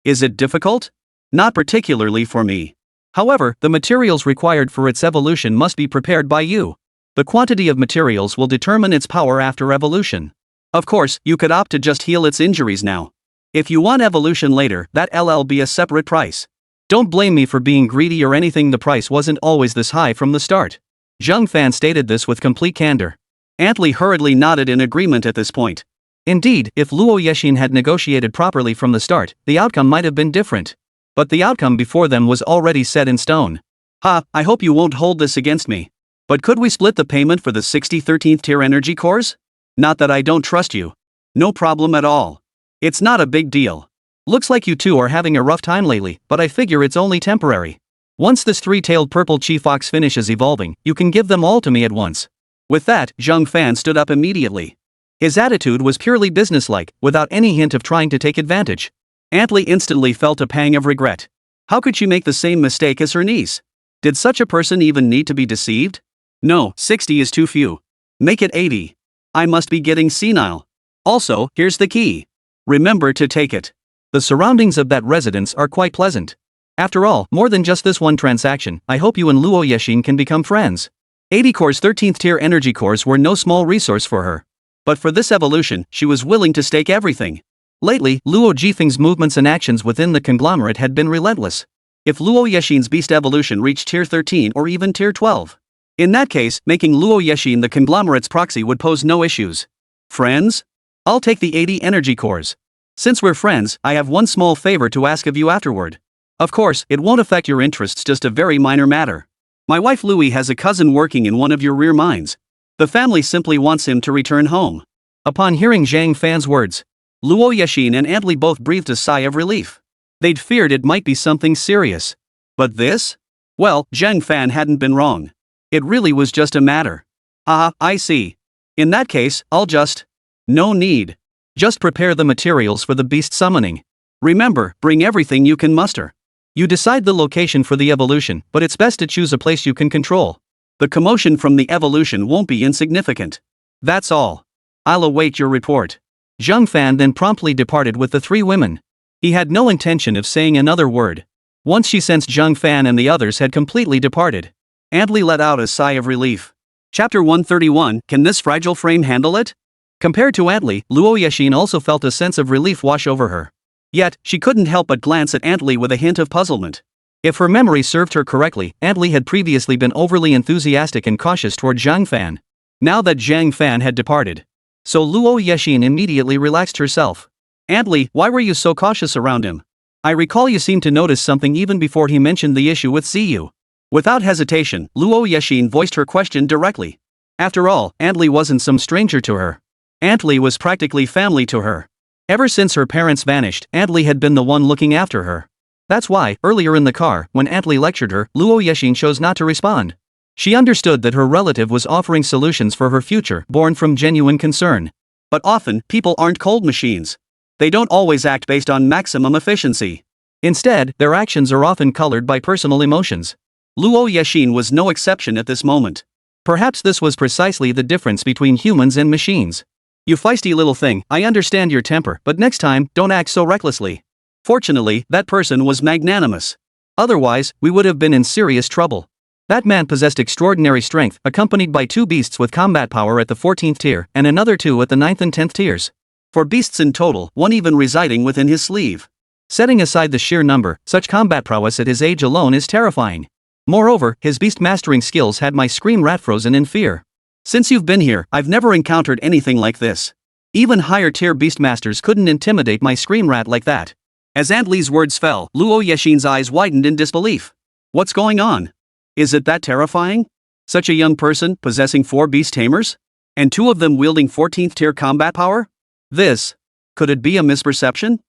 Is it difficult? Not particularly for me. However, the materials required for its evolution must be prepared by you. The quantity of materials will determine its power after evolution. Of course, you could opt to just heal its injuries now. If you want evolution later, that'll be a separate price. Don't blame me for being greedy or anything, the price wasn't always this high from the start. Zhang Fan stated this with complete candor. Antli hurriedly nodded in agreement at this point. Indeed, if Luo Yexin had negotiated properly from the start, the outcome might have been different. But the outcome before them was already set in stone. I hope you won't hold this against me. But could we split the payment for the 60 13th tier energy cores? Not that I don't trust you. No problem at all. It's not a big deal. Looks like you two are having a rough time lately, but I figure it's only temporary. Once this three-tailed purple chi fox finishes evolving, you can give them all to me at once. With that, Zhang Fan stood up immediately. His attitude was purely businesslike, without any hint of trying to take advantage. Antli instantly felt a pang of regret. How could she make the same mistake as her niece? Did such a person even need to be deceived? No, 60 is too few. Make it 80. I must be getting senile. Also, here's the key. Remember to take it. The surroundings of that residence are quite pleasant. After all, more than just this one transaction, I hope you and Luo Yexin can become friends. 80 cores 13th tier energy cores were no small resource for her. But for this evolution, she was willing to stake everything. Lately, Luo Jifeng's movements and actions within the conglomerate had been relentless. If Luo Yexin's beast evolution reached tier 13 or even tier 12. In that case, making Luo Yexin the conglomerate's proxy would pose no issues. Friends? I'll take the 80 energy cores. Since we're friends, I have one small favor to ask of you afterward. Of course, it won't affect your interests, just a very minor matter. My wife Louie has a cousin working in one of your rear mines. The family simply wants him to return home. Upon hearing Zhang Fan's words, Luo Yexin and Antli both breathed a sigh of relief. They'd feared it might be something serious. But this? Well, Zhang Fan hadn't been wrong. It really was just a matter. I see. In that case, I'll just... No need. Just prepare the materials for the beast summoning. Remember, bring everything you can muster. You decide the location for the evolution, but it's best to choose a place you can control. The commotion from the evolution won't be insignificant. That's all. I'll await your report. Zhang Fan then promptly departed with the three women. He had no intention of saying another word. Once she sensed Zhang Fan and the others had completely departed, Antli let out a sigh of relief. Chapter 131, Can this fragile frame handle it? Compared to Antli, Luo Yexin also felt a sense of relief wash over her. Yet, she couldn't help but glance at Antli with a hint of puzzlement. If her memory served her correctly, Antli had previously been overly enthusiastic and cautious toward Zhang Fan. Now that Zhang Fan had departed, so Luo Yexin immediately relaxed herself. Antli, why were you so cautious around him? I recall you seemed to notice something even before he mentioned the issue with Ziyu. Without hesitation, Luo Yexin voiced her question directly. After all, Antli wasn't some stranger to her. Antli was practically family to her. Ever since her parents vanished, Antli had been the one looking after her. That's why, earlier in the car, when Antli lectured her, Luo Yexin chose not to respond. She understood that her relative was offering solutions for her future, born from genuine concern. But often, people aren't cold machines. They don't always act based on maximum efficiency. Instead, their actions are often colored by personal emotions. Luo Yexin was no exception at this moment. Perhaps this was precisely the difference between humans and machines. You feisty little thing, I understand your temper, but next time, don't act so recklessly. Fortunately, that person was magnanimous. Otherwise, we would have been in serious trouble. That man possessed extraordinary strength, accompanied by two beasts with combat power at the 14th tier, and another two at the 9th and 10th tiers. 4 beasts in total, one even residing within his sleeve. Setting aside the sheer number, such combat prowess at his age alone is terrifying. Moreover, his beast mastering skills had my scream rat frozen in fear. Since you've been here, I've never encountered anything like this. Even higher tier beastmasters couldn't intimidate my scream rat like that. As Antli's words fell, Luo Yexin's eyes widened in disbelief. What's going on? Is it that terrifying? Such a young person possessing 4 beast tamers? And 2 of them wielding 14th tier combat power? Could it be a misperception?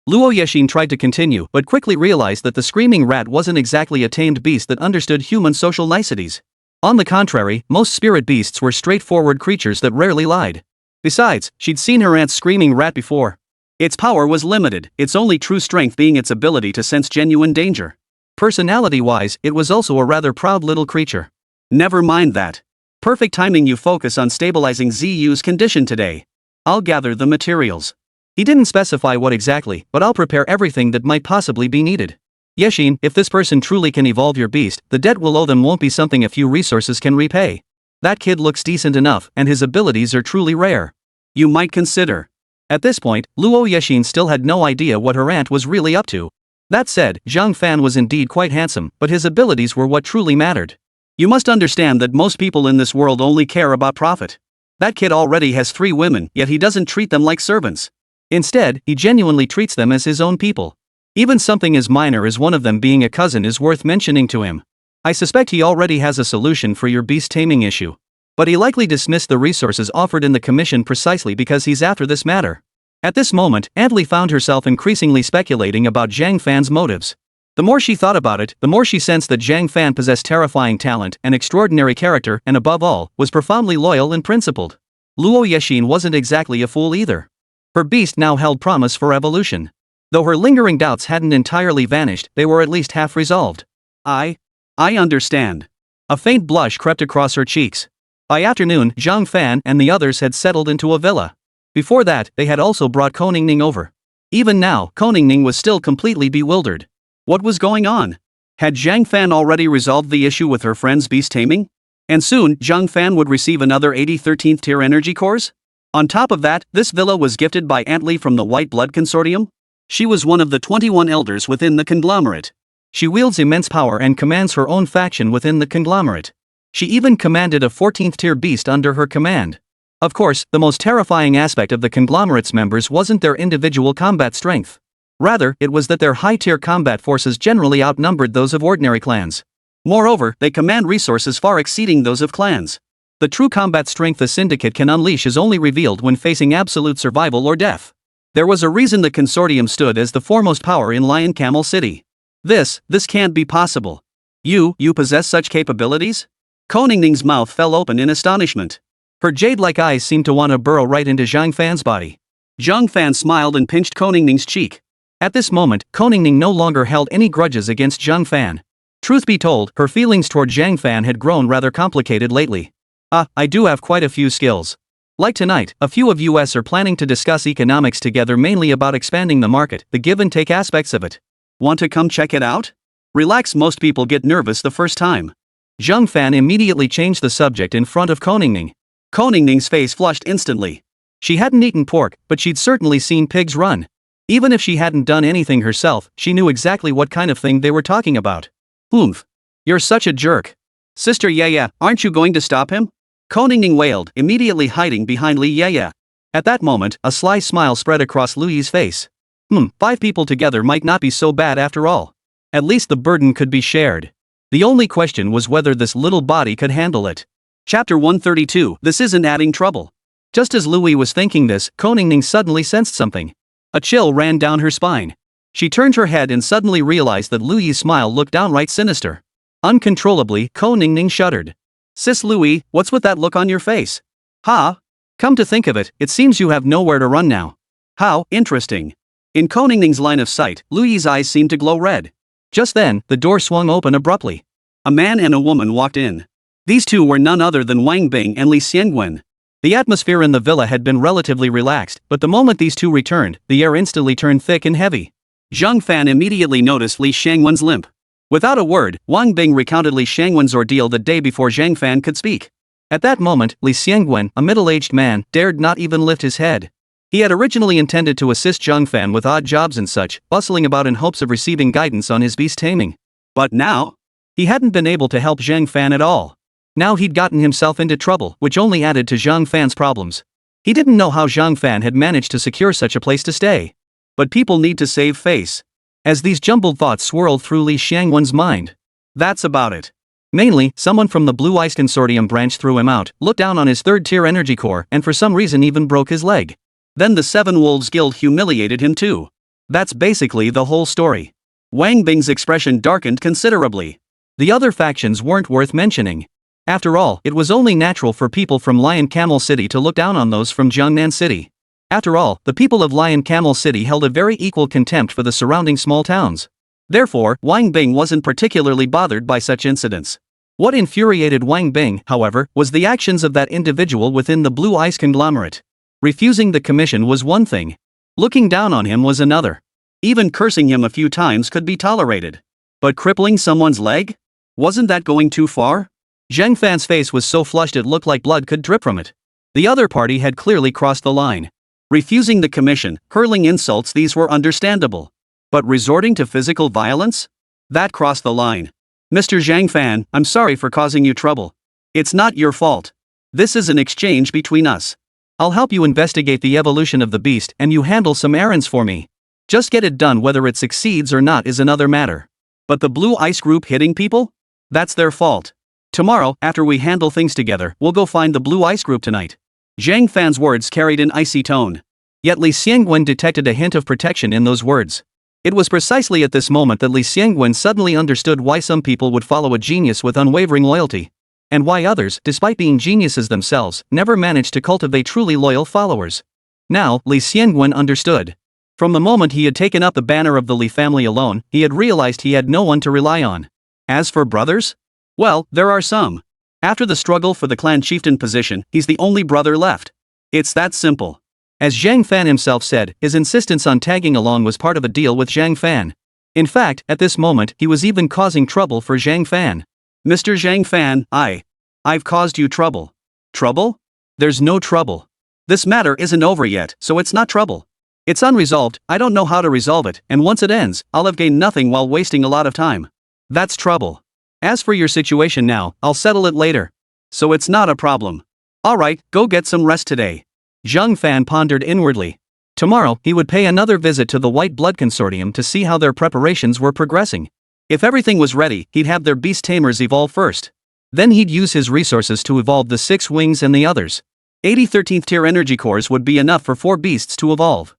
Luo Yexin tried to continue but quickly realized that the screaming rat wasn't exactly a tamed beast that understood human social niceties. On the contrary, most spirit beasts were straightforward creatures that rarely lied. Besides, she'd seen her aunt's screaming rat before. Its power was limited, its only true strength being its ability to sense genuine danger. Personality-wise, it was also a rather proud little creature. Never mind that. Perfect timing, you focus on stabilizing Zu's condition today. I'll gather the materials. He didn't specify what exactly, but I'll prepare everything that might possibly be needed. Yexin, if this person truly can evolve your beast, the debt we'll owe them won't be something a few resources can repay. That kid looks decent enough, and his abilities are truly rare. You might consider. At this point, Luo Yexin still had no idea what her aunt was really up to. That said, Zhang Fan was indeed quite handsome, but his abilities were what truly mattered. You must understand that most people in this world only care about profit. That kid already has 3 women, yet he doesn't treat them like servants. Instead, he genuinely treats them as his own people. Even something as minor as one of them being a cousin is worth mentioning to him. I suspect he already has a solution for your beast taming issue. But he likely dismissed the resources offered in the commission precisely because he's after this matter. At this moment, Aunt Li found herself increasingly speculating about Zhang Fan's motives. The more she thought about it, the more she sensed that Zhang Fan possessed terrifying talent and extraordinary character and above all, was profoundly loyal and principled. Luo Yexin wasn't exactly a fool either. Her beast now held promise for evolution. Though her lingering doubts hadn't entirely vanished, they were at least half resolved. I understand. A faint blush crept across her cheeks. By afternoon, Zhang Fan and the others had settled into a villa. Before that, they had also brought Koningning over. Even now, Koningning was still completely bewildered. What was going on? Had Zhang Fan already resolved the issue with her friend's beast taming? And soon, Zhang Fan would receive another 80 13th tier energy cores? On top of that, this villa was gifted by Aunt Li from the White Blood Consortium. She was one of the 21 elders within the conglomerate. She wields immense power and commands her own faction within the conglomerate. She even commanded a 14th tier beast under her command. Of course, the most terrifying aspect of the conglomerate's members wasn't their individual combat strength. Rather, it was that their high-tier combat forces generally outnumbered those of ordinary clans. Moreover, they command resources far exceeding those of clans. The true combat strength the Syndicate can unleash is only revealed when facing absolute survival or death. There was a reason the consortium stood as the foremost power in Lion Camel City. This can't be possible. You possess such capabilities? Koningning's mouth fell open in astonishment. Her jade-like eyes seemed to want to burrow right into Zhang Fan's body. Zhang Fan smiled and pinched Koningning's cheek. At this moment, Koningning no longer held any grudges against Zhang Fan. Truth be told, her feelings toward Zhang Fan had grown rather complicated lately. I do have quite a few skills. Like tonight, a few of us are planning to discuss economics together, mainly about expanding the market, the give and take aspects of it. Want to come check it out? Relax, most people get nervous the first time. Zhang Fan immediately changed the subject in front of Koningning. Koningning's face flushed instantly. She hadn't eaten pork, but she'd certainly seen pigs run. Even if she hadn't done anything herself, she knew exactly what kind of thing they were talking about. Oomph. You're such a jerk. Sister Yaya, aren't you going to stop him? Koningning wailed, immediately hiding behind Li Yaya. At that moment, a sly smile spread across Lu Yi's face. 5 people together might not be so bad after all. At least the burden could be shared. The only question was whether this little body could handle it. Chapter 132, This isn't adding trouble. Just as Lu Yi was thinking this, Koningning suddenly sensed something. A chill ran down her spine. She turned her head and suddenly realized that Lu Yi's smile looked downright sinister. Uncontrollably, Koningning shuddered. Sis Lu Yi, what's with that look on your face? Ha? Come to think of it, it seems you have nowhere to run now. How interesting. In Koningning's line of sight, Lu Yi's eyes seemed to glow red. Just then, the door swung open abruptly. A man and a woman walked in. These two were none other than Wang Bing and Li Xiangwen. The atmosphere in the villa had been relatively relaxed, but the moment these two returned, the air instantly turned thick and heavy. Zhang Fan immediately noticed Li Xiangwen's limp. Without a word, Wang Bing recounted Li Xiangwen's ordeal the day before Zhang Fan could speak. At that moment, Li Xiangwen, a middle-aged man, dared not even lift his head. He had originally intended to assist Zhang Fan with odd jobs and such, bustling about in hopes of receiving guidance on his beast taming. But now, he hadn't been able to help Zhang Fan at all. Now he'd gotten himself into trouble, which only added to Zhang Fan's problems. He didn't know how Zhang Fan had managed to secure such a place to stay. But people need to save face. As these jumbled thoughts swirled through Li Xiangwen's mind. That's about it. Mainly, someone from the Blue Ice Consortium branch threw him out, looked down on his 3rd-tier energy core, and for some reason even broke his leg. Then the 7 Wolves Guild humiliated him too. That's basically the whole story. Wang Bing's expression darkened considerably. The other factions weren't worth mentioning. After all, it was only natural for people from Lion Camel City to look down on those from Jiangnan City. After all, the people of Lion Camel City held a very equal contempt for the surrounding small towns. Therefore, Wang Bing wasn't particularly bothered by such incidents. What infuriated Wang Bing, however, was the actions of that individual within the Blue Ice conglomerate. Refusing the commission was one thing. Looking down on him was another. Even cursing him a few times could be tolerated. But crippling someone's leg? Wasn't that going too far? Zhang Fan's face was so flushed it looked like blood could drip from it. The other party had clearly crossed the line. Refusing the commission, hurling insults, these were understandable. But resorting to physical violence? That crossed the line. Mr. Zhang Fan, I'm sorry for causing you trouble. It's not your fault. This is an exchange between us. I'll help you investigate the evolution of the beast and you handle some errands for me. Just get it done. Whether it succeeds or not is another matter. But the Blue Ice group hitting people? That's their fault. Tomorrow, after we handle things together, we'll go find the Blue Ice group tonight. Zhang Fan's words carried an icy tone. Yet Li Xiangwen detected a hint of protection in those words. It was precisely at this moment that Li Xiangwen suddenly understood why some people would follow a genius with unwavering loyalty. And why others, despite being geniuses themselves, never managed to cultivate truly loyal followers. Now, Li Xiangwen understood. From the moment he had taken up the banner of the Li family alone, he had realized he had no one to rely on. As for brothers? Well, there are some. After the struggle for the clan chieftain position, he's the only brother left. It's that simple. As Zhang Fan himself said, his insistence on tagging along was part of a deal with Zhang Fan. In fact, at this moment, he was even causing trouble for Zhang Fan. Mr. Zhang Fan, I've caused you trouble. Trouble? There's no trouble. This matter isn't over yet, so it's not trouble. It's unresolved, I don't know how to resolve it, and once it ends, I'll have gained nothing while wasting a lot of time. That's trouble. As for your situation now, I'll settle it later. So it's not a problem. Alright, go get some rest today. Zhang Fan pondered inwardly. Tomorrow, he would pay another visit to the White Blood Consortium to see how their preparations were progressing. If everything was ready, he'd have their beast tamers evolve first. Then he'd use his resources to evolve the 6 wings and the others. 80 13th tier energy cores would be enough for 4 beasts to evolve.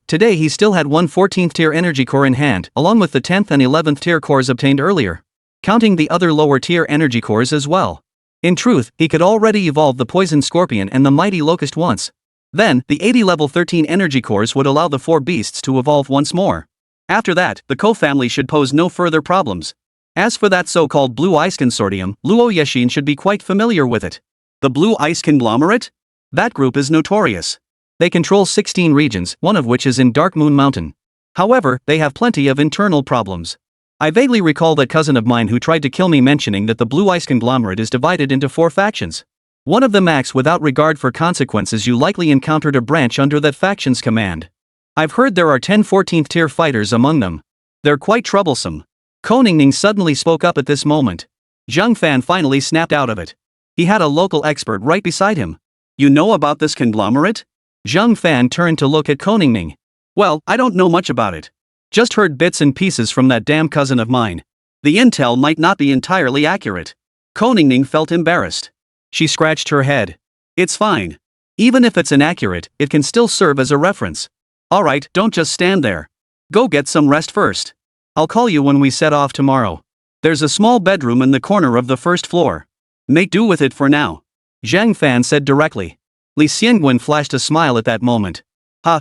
Today he still had one 14th tier energy core in hand, along with the 10th and 11th tier cores obtained earlier. Counting the other lower tier energy cores as well. In truth, he could already evolve the Poison Scorpion and the Mighty Locust once. Then, the 80 level 13 energy cores would allow the 4 beasts to evolve once more. After that, the Ko family should pose no further problems. As for that so-called Blue Ice Consortium, Luo Yexin should be quite familiar with it. The Blue Ice Conglomerate? That group is notorious. They control 16 regions, one of which is in Dark Moon Mountain. However, they have plenty of internal problems. I vaguely recall that cousin of mine who tried to kill me mentioning that the Blue Ice Conglomerate is divided into 4 factions. One of them acts without regard for consequences. You likely encountered a branch under that faction's command. I've heard there are 10 14th tier fighters among them. They're quite troublesome. Ko Ningning suddenly spoke up at this moment. Zhang Fan finally snapped out of it. He had a local expert right beside him. You know about this conglomerate? Zhang Fan turned to look at Ko Ningning. Well, I don't know much about it. Just heard bits and pieces from that damn cousin of mine. The intel might not be entirely accurate. Ko Ningning felt embarrassed. She scratched her head. It's fine. Even if it's inaccurate, it can still serve as a reference. Alright, don't just stand there. Go get some rest first. I'll call you when we set off tomorrow. There's a small bedroom in the corner of the first floor. Make do with it for now. Zhang Fan said directly. Li Xiangwen flashed a smile at that moment.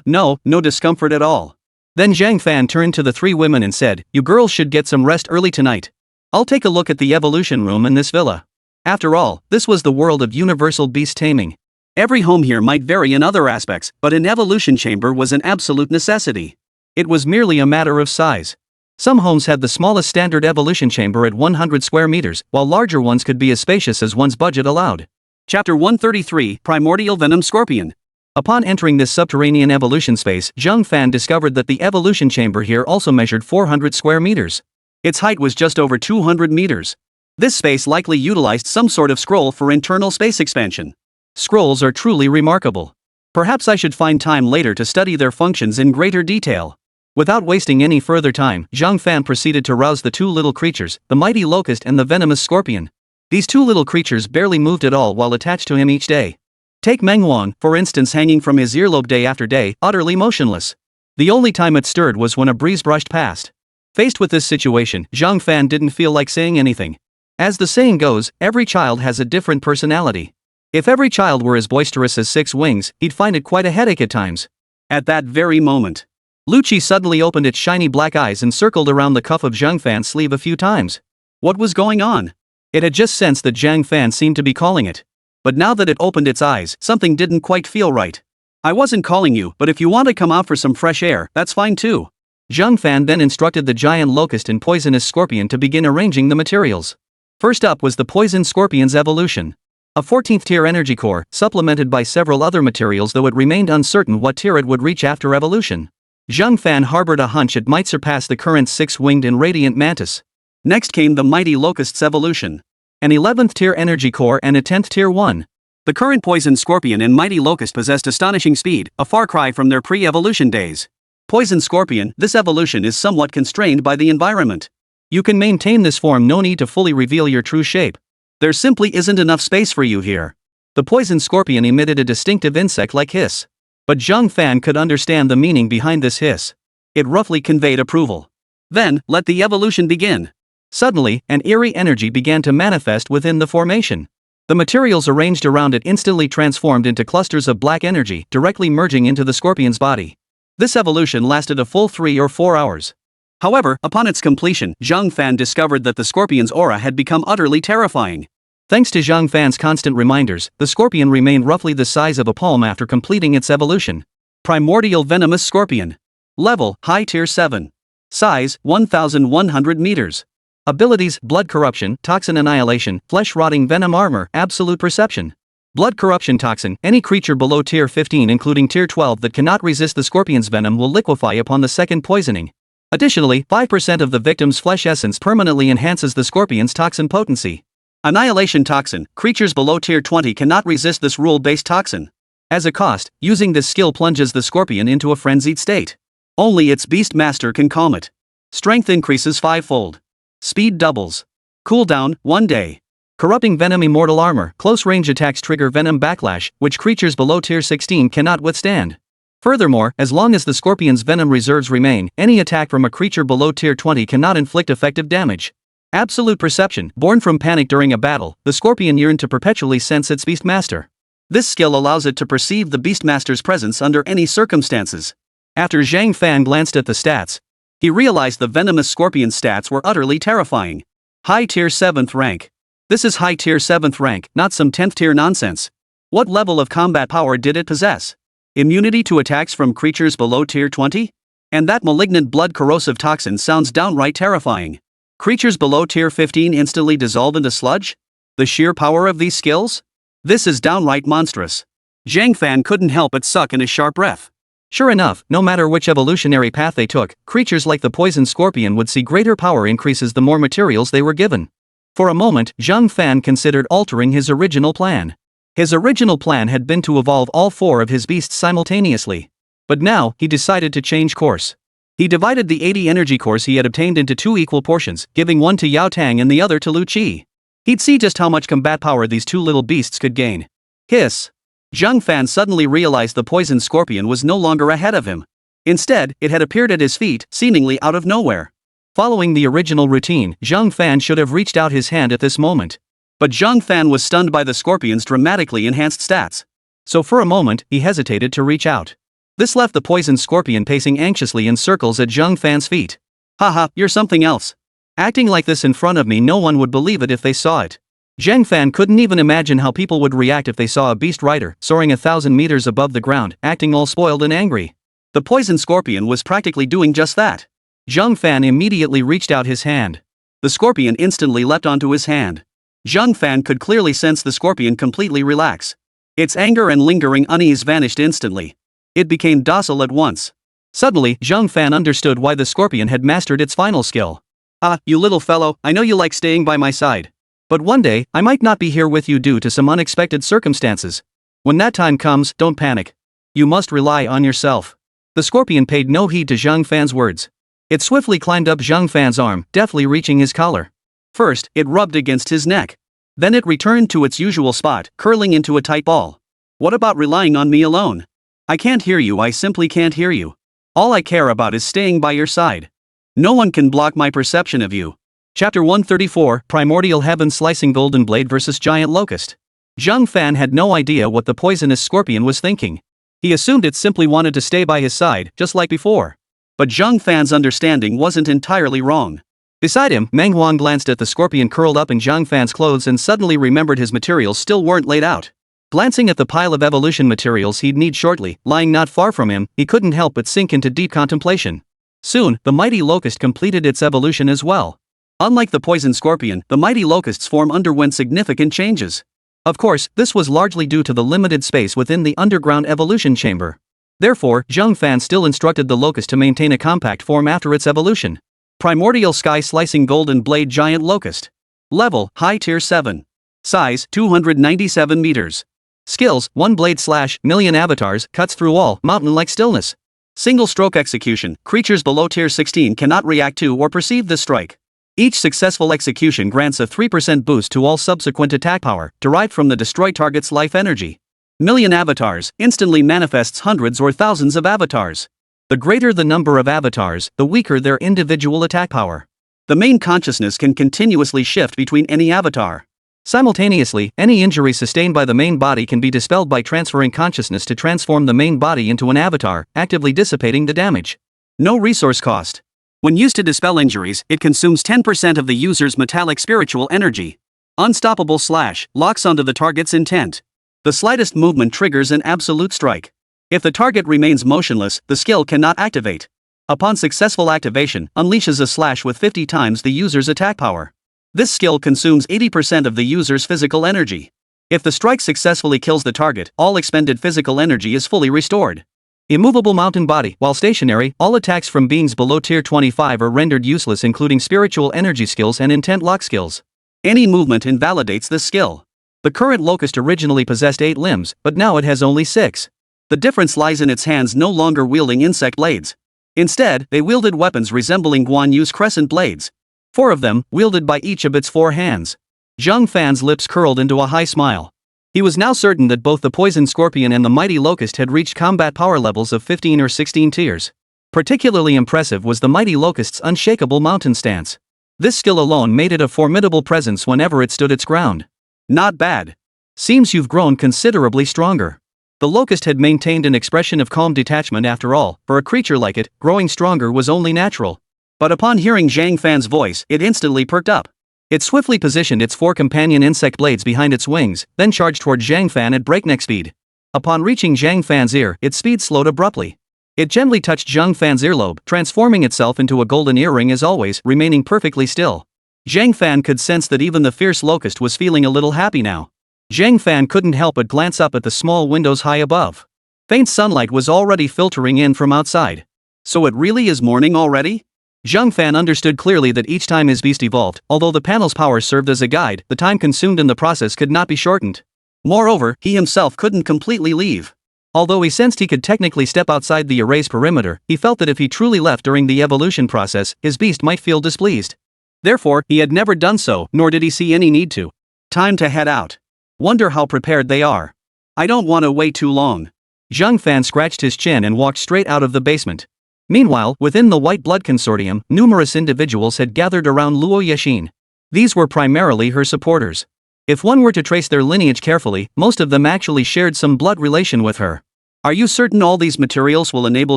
No discomfort at all. Then Zhang Fan turned to the 3 women and said, you girls should get some rest early tonight. I'll take a look at the evolution room in this villa. After all, this was the world of universal beast taming. Every home here might vary in other aspects, but an evolution chamber was an absolute necessity. It was merely a matter of size. Some homes had the smallest standard evolution chamber at 100 square meters, while larger ones could be as spacious as one's budget allowed. Chapter 133, Primordial Venom Scorpion. Upon entering this subterranean evolution space, Zhang Fan discovered that the evolution chamber here also measured 400 square meters. Its height was just over 200 meters. This space likely utilized some sort of scroll for internal space expansion. Scrolls are truly remarkable. Perhaps I should find time later to study their functions in greater detail. Without wasting any further time, Zhang Fan proceeded to rouse the 2 little creatures, the mighty locust and the venomous scorpion. These 2 little creatures barely moved at all while attached to him each day. Take Manhwa, for instance, hanging from his earlobe day after day, utterly motionless. The only time it stirred was when a breeze brushed past. Faced with this situation, Zhang Fan didn't feel like saying anything. As the saying goes, every child has a different personality. If every child were as boisterous as Six Wings, he'd find it quite a headache at times. At that very moment, Lucci suddenly opened its shiny black eyes and circled around the cuff of Zhang Fan's sleeve a few times. What was going on? It had just sensed that Zhang Fan seemed to be calling it. But now that it opened its eyes, something didn't quite feel right. I wasn't calling you, but if you want to come out for some fresh air, that's fine too. Zhang Fan then instructed the giant locust and poisonous scorpion to begin arranging the materials. First up was the poison scorpion's evolution. A 14th tier energy core, supplemented by several other materials, though it remained uncertain what tier it would reach after evolution. Zhang Fan harbored a hunch it might surpass the current six-winged and radiant mantis. Next came the mighty locust's evolution. An 11th tier energy core and a 10th tier one. The current poison scorpion and mighty locust possessed astonishing speed, a far cry from their pre-evolution days. Poison scorpion, this evolution is somewhat constrained by the environment. You can maintain this form, no need to fully reveal your true shape. There simply isn't enough space for you here. The poison scorpion emitted a distinctive insect-like hiss. But Zhang Fan could understand the meaning behind this hiss. It roughly conveyed approval. Then, let the evolution begin. Suddenly, an eerie energy began to manifest within the formation. The materials arranged around it instantly transformed into clusters of black energy, directly merging into the scorpion's body. This evolution lasted a full 3 or 4 hours. However, upon its completion, Zhang Fan discovered that the scorpion's aura had become utterly terrifying. Thanks to Zhang Fan's constant reminders, the scorpion remained roughly the size of a palm after completing its evolution. Primordial venomous scorpion. Level, high tier 7. Size, 1,100 meters. Abilities, blood corruption, toxin annihilation, flesh-rotting venom armor, absolute perception. Blood corruption toxin, any creature below tier 15 including tier 12 that cannot resist the scorpion's venom will liquefy upon the second poisoning. Additionally, 5% of the victim's flesh essence permanently enhances the scorpion's toxin potency. Annihilation toxin, creatures below tier 20 cannot resist this rule-based toxin. As a cost, using this skill plunges the scorpion into a frenzied state. Only its beast master can calm it. Strength increases 5-fold. Speed doubles. Cooldown, 1 day. Corrupting venom immortal armor, close-range attacks trigger venom backlash, which creatures below tier 16 cannot withstand. Furthermore, as long as the scorpion's venom reserves remain, any attack from a creature below tier 20 cannot inflict effective damage. Absolute perception, born from panic during a battle, the scorpion yearned to perpetually sense its beastmaster. This skill allows it to perceive the beastmaster's presence under any circumstances. After Zhang Fan glanced at the stats, he realized the venomous scorpion's stats were utterly terrifying. High tier 7th rank. This is high tier 7th rank, not some 10th tier nonsense. What level of combat power did it possess? Immunity to attacks from creatures below tier 20? And that malignant blood corrosive toxin sounds downright terrifying. Creatures below tier 15 instantly dissolve into sludge? The sheer power of these skills? This is downright monstrous. Zhang Fan couldn't help but suck in a sharp breath. Sure enough, no matter which evolutionary path they took, creatures like the poison scorpion would see greater power increases the more materials they were given. For a moment, Zhang Fan considered altering his original plan. His original plan had been to evolve all 4 of his beasts simultaneously. But now, he decided to change course. He divided the 80 energy cores he had obtained into 2 equal portions, giving one to Yao Tang and the other to Lu Qi. He'd see just how much combat power these 2 little beasts could gain. Hiss! Zhang Fan suddenly realized the poison scorpion was no longer ahead of him. Instead, it had appeared at his feet, seemingly out of nowhere. Following the original routine, Zhang Fan should have reached out his hand at this moment. But Zhang Fan was stunned by the scorpion's dramatically enhanced stats. So for a moment, he hesitated to reach out. This left the poison scorpion pacing anxiously in circles at Zhang Fan's feet. Haha, you're something else. Acting like this in front of me, no one would believe it if they saw it. Zhang Fan couldn't even imagine how people would react if they saw a beast rider, soaring 1,000 meters above the ground, acting all spoiled and angry. The poison scorpion was practically doing just that. Zhang Fan immediately reached out his hand. The scorpion instantly leapt onto his hand. Zhang Fan could clearly sense the scorpion completely relax. Its anger and lingering unease vanished instantly. It became docile at once. Suddenly, Zhang Fan understood why the scorpion had mastered its final skill. Ah, you little fellow, I know you like staying by my side. But one day, I might not be here with you due to some unexpected circumstances. When that time comes, don't panic. You must rely on yourself. The scorpion paid no heed to Zhang Fan's words. It swiftly climbed up Zhang Fan's arm, deftly reaching his collar. First, it rubbed against his neck. Then it returned to its usual spot, curling into a tight ball. What about relying on me alone? I can't hear you, I simply can't hear you. All I care about is staying by your side. No one can block my perception of you. Chapter 134, Primordial Heaven Slicing Golden Blade vs. Giant Locust. Zhang Fan had no idea what the poisonous scorpion was thinking. He assumed it simply wanted to stay by his side, just like before. But Zhang Fan's understanding wasn't entirely wrong. Beside him, Manhwa glanced at the scorpion curled up in Zhang Fan's clothes and suddenly remembered his materials still weren't laid out. Glancing at the pile of evolution materials he'd need shortly, lying not far from him, he couldn't help but sink into deep contemplation. Soon, the mighty locust completed its evolution as well. Unlike the poison scorpion, the mighty locust's form underwent significant changes. Of course, this was largely due to the limited space within the underground evolution chamber. Therefore, Zhang Fan still instructed the locust to maintain a compact form after its evolution. Primordial Sky-Slicing Golden Blade Giant Locust. Level, High Tier 7. Size, 297 meters. Skills, 1 blade / million avatars, cuts through all, mountain-like stillness. Single stroke execution, creatures below Tier 16 cannot react to or perceive this strike. Each successful execution grants a 3% boost to all subsequent attack power, derived from the destroyed target's life energy. Million avatars, instantly manifests hundreds or thousands of avatars. The greater the number of avatars, the weaker their individual attack power. The main consciousness can continuously shift between any avatar. Simultaneously, any injury sustained by the main body can be dispelled by transferring consciousness to transform the main body into an avatar, actively dissipating the damage. No resource cost. When used to dispel injuries, it consumes 10% of the user's metallic spiritual energy. Unstoppable slash, locks onto the target's intent. The slightest movement triggers an absolute strike. If the target remains motionless, the skill cannot activate. Upon successful activation, unleashes a slash with 50 times the user's attack power. This skill consumes 80% of the user's physical energy. If the strike successfully kills the target, all expended physical energy is fully restored. Immovable mountain body. While stationary, all attacks from beings below tier 25 are rendered useless, including spiritual energy skills and intent lock skills. Any movement invalidates this skill. The current locust originally possessed 8 limbs, but now it has only 6. The difference lies in its hands no longer wielding insect blades. Instead, they wielded weapons resembling Guan Yu's crescent blades. 4 of them, wielded by each of its 4 hands. Zhang Fan's lips curled into a high smile. He was now certain that both the poison scorpion and the mighty locust had reached combat power levels of 15 or 16 tiers. Particularly impressive was the mighty locust's unshakable mountain stance. This skill alone made it a formidable presence whenever it stood its ground. Not bad. Seems you've grown considerably stronger. The locust had maintained an expression of calm detachment after all. For a creature like it, growing stronger was only natural. But upon hearing Zhang Fan's voice, it instantly perked up. It swiftly positioned its 4 companion insect blades behind its wings, then charged toward Zhang Fan at breakneck speed. Upon reaching Zhang Fan's ear, its speed slowed abruptly. It gently touched Zhang Fan's earlobe, transforming itself into a golden earring as always, remaining perfectly still. Zhang Fan could sense that even the fierce locust was feeling a little happy now. Zhang Fan couldn't help but glance up at the small windows high above. Faint sunlight was already filtering in from outside. So it really is morning already? Zhang Fan understood clearly that each time his beast evolved, although the panel's power served as a guide, the time consumed in the process could not be shortened. Moreover, he himself couldn't completely leave. Although he sensed he could technically step outside the array's perimeter, he felt that if he truly left during the evolution process, his beast might feel displeased. Therefore, he had never done so, nor did he see any need to. Time to head out. Wonder how prepared they are. I don't want to wait too long. Zhang Fan scratched his chin and walked straight out of the basement. Meanwhile, within the White Blood Consortium, numerous individuals had gathered around Luo Yexin. These were primarily her supporters. If one were to trace their lineage carefully, most of them actually shared some blood relation with her. Are you certain all these materials will enable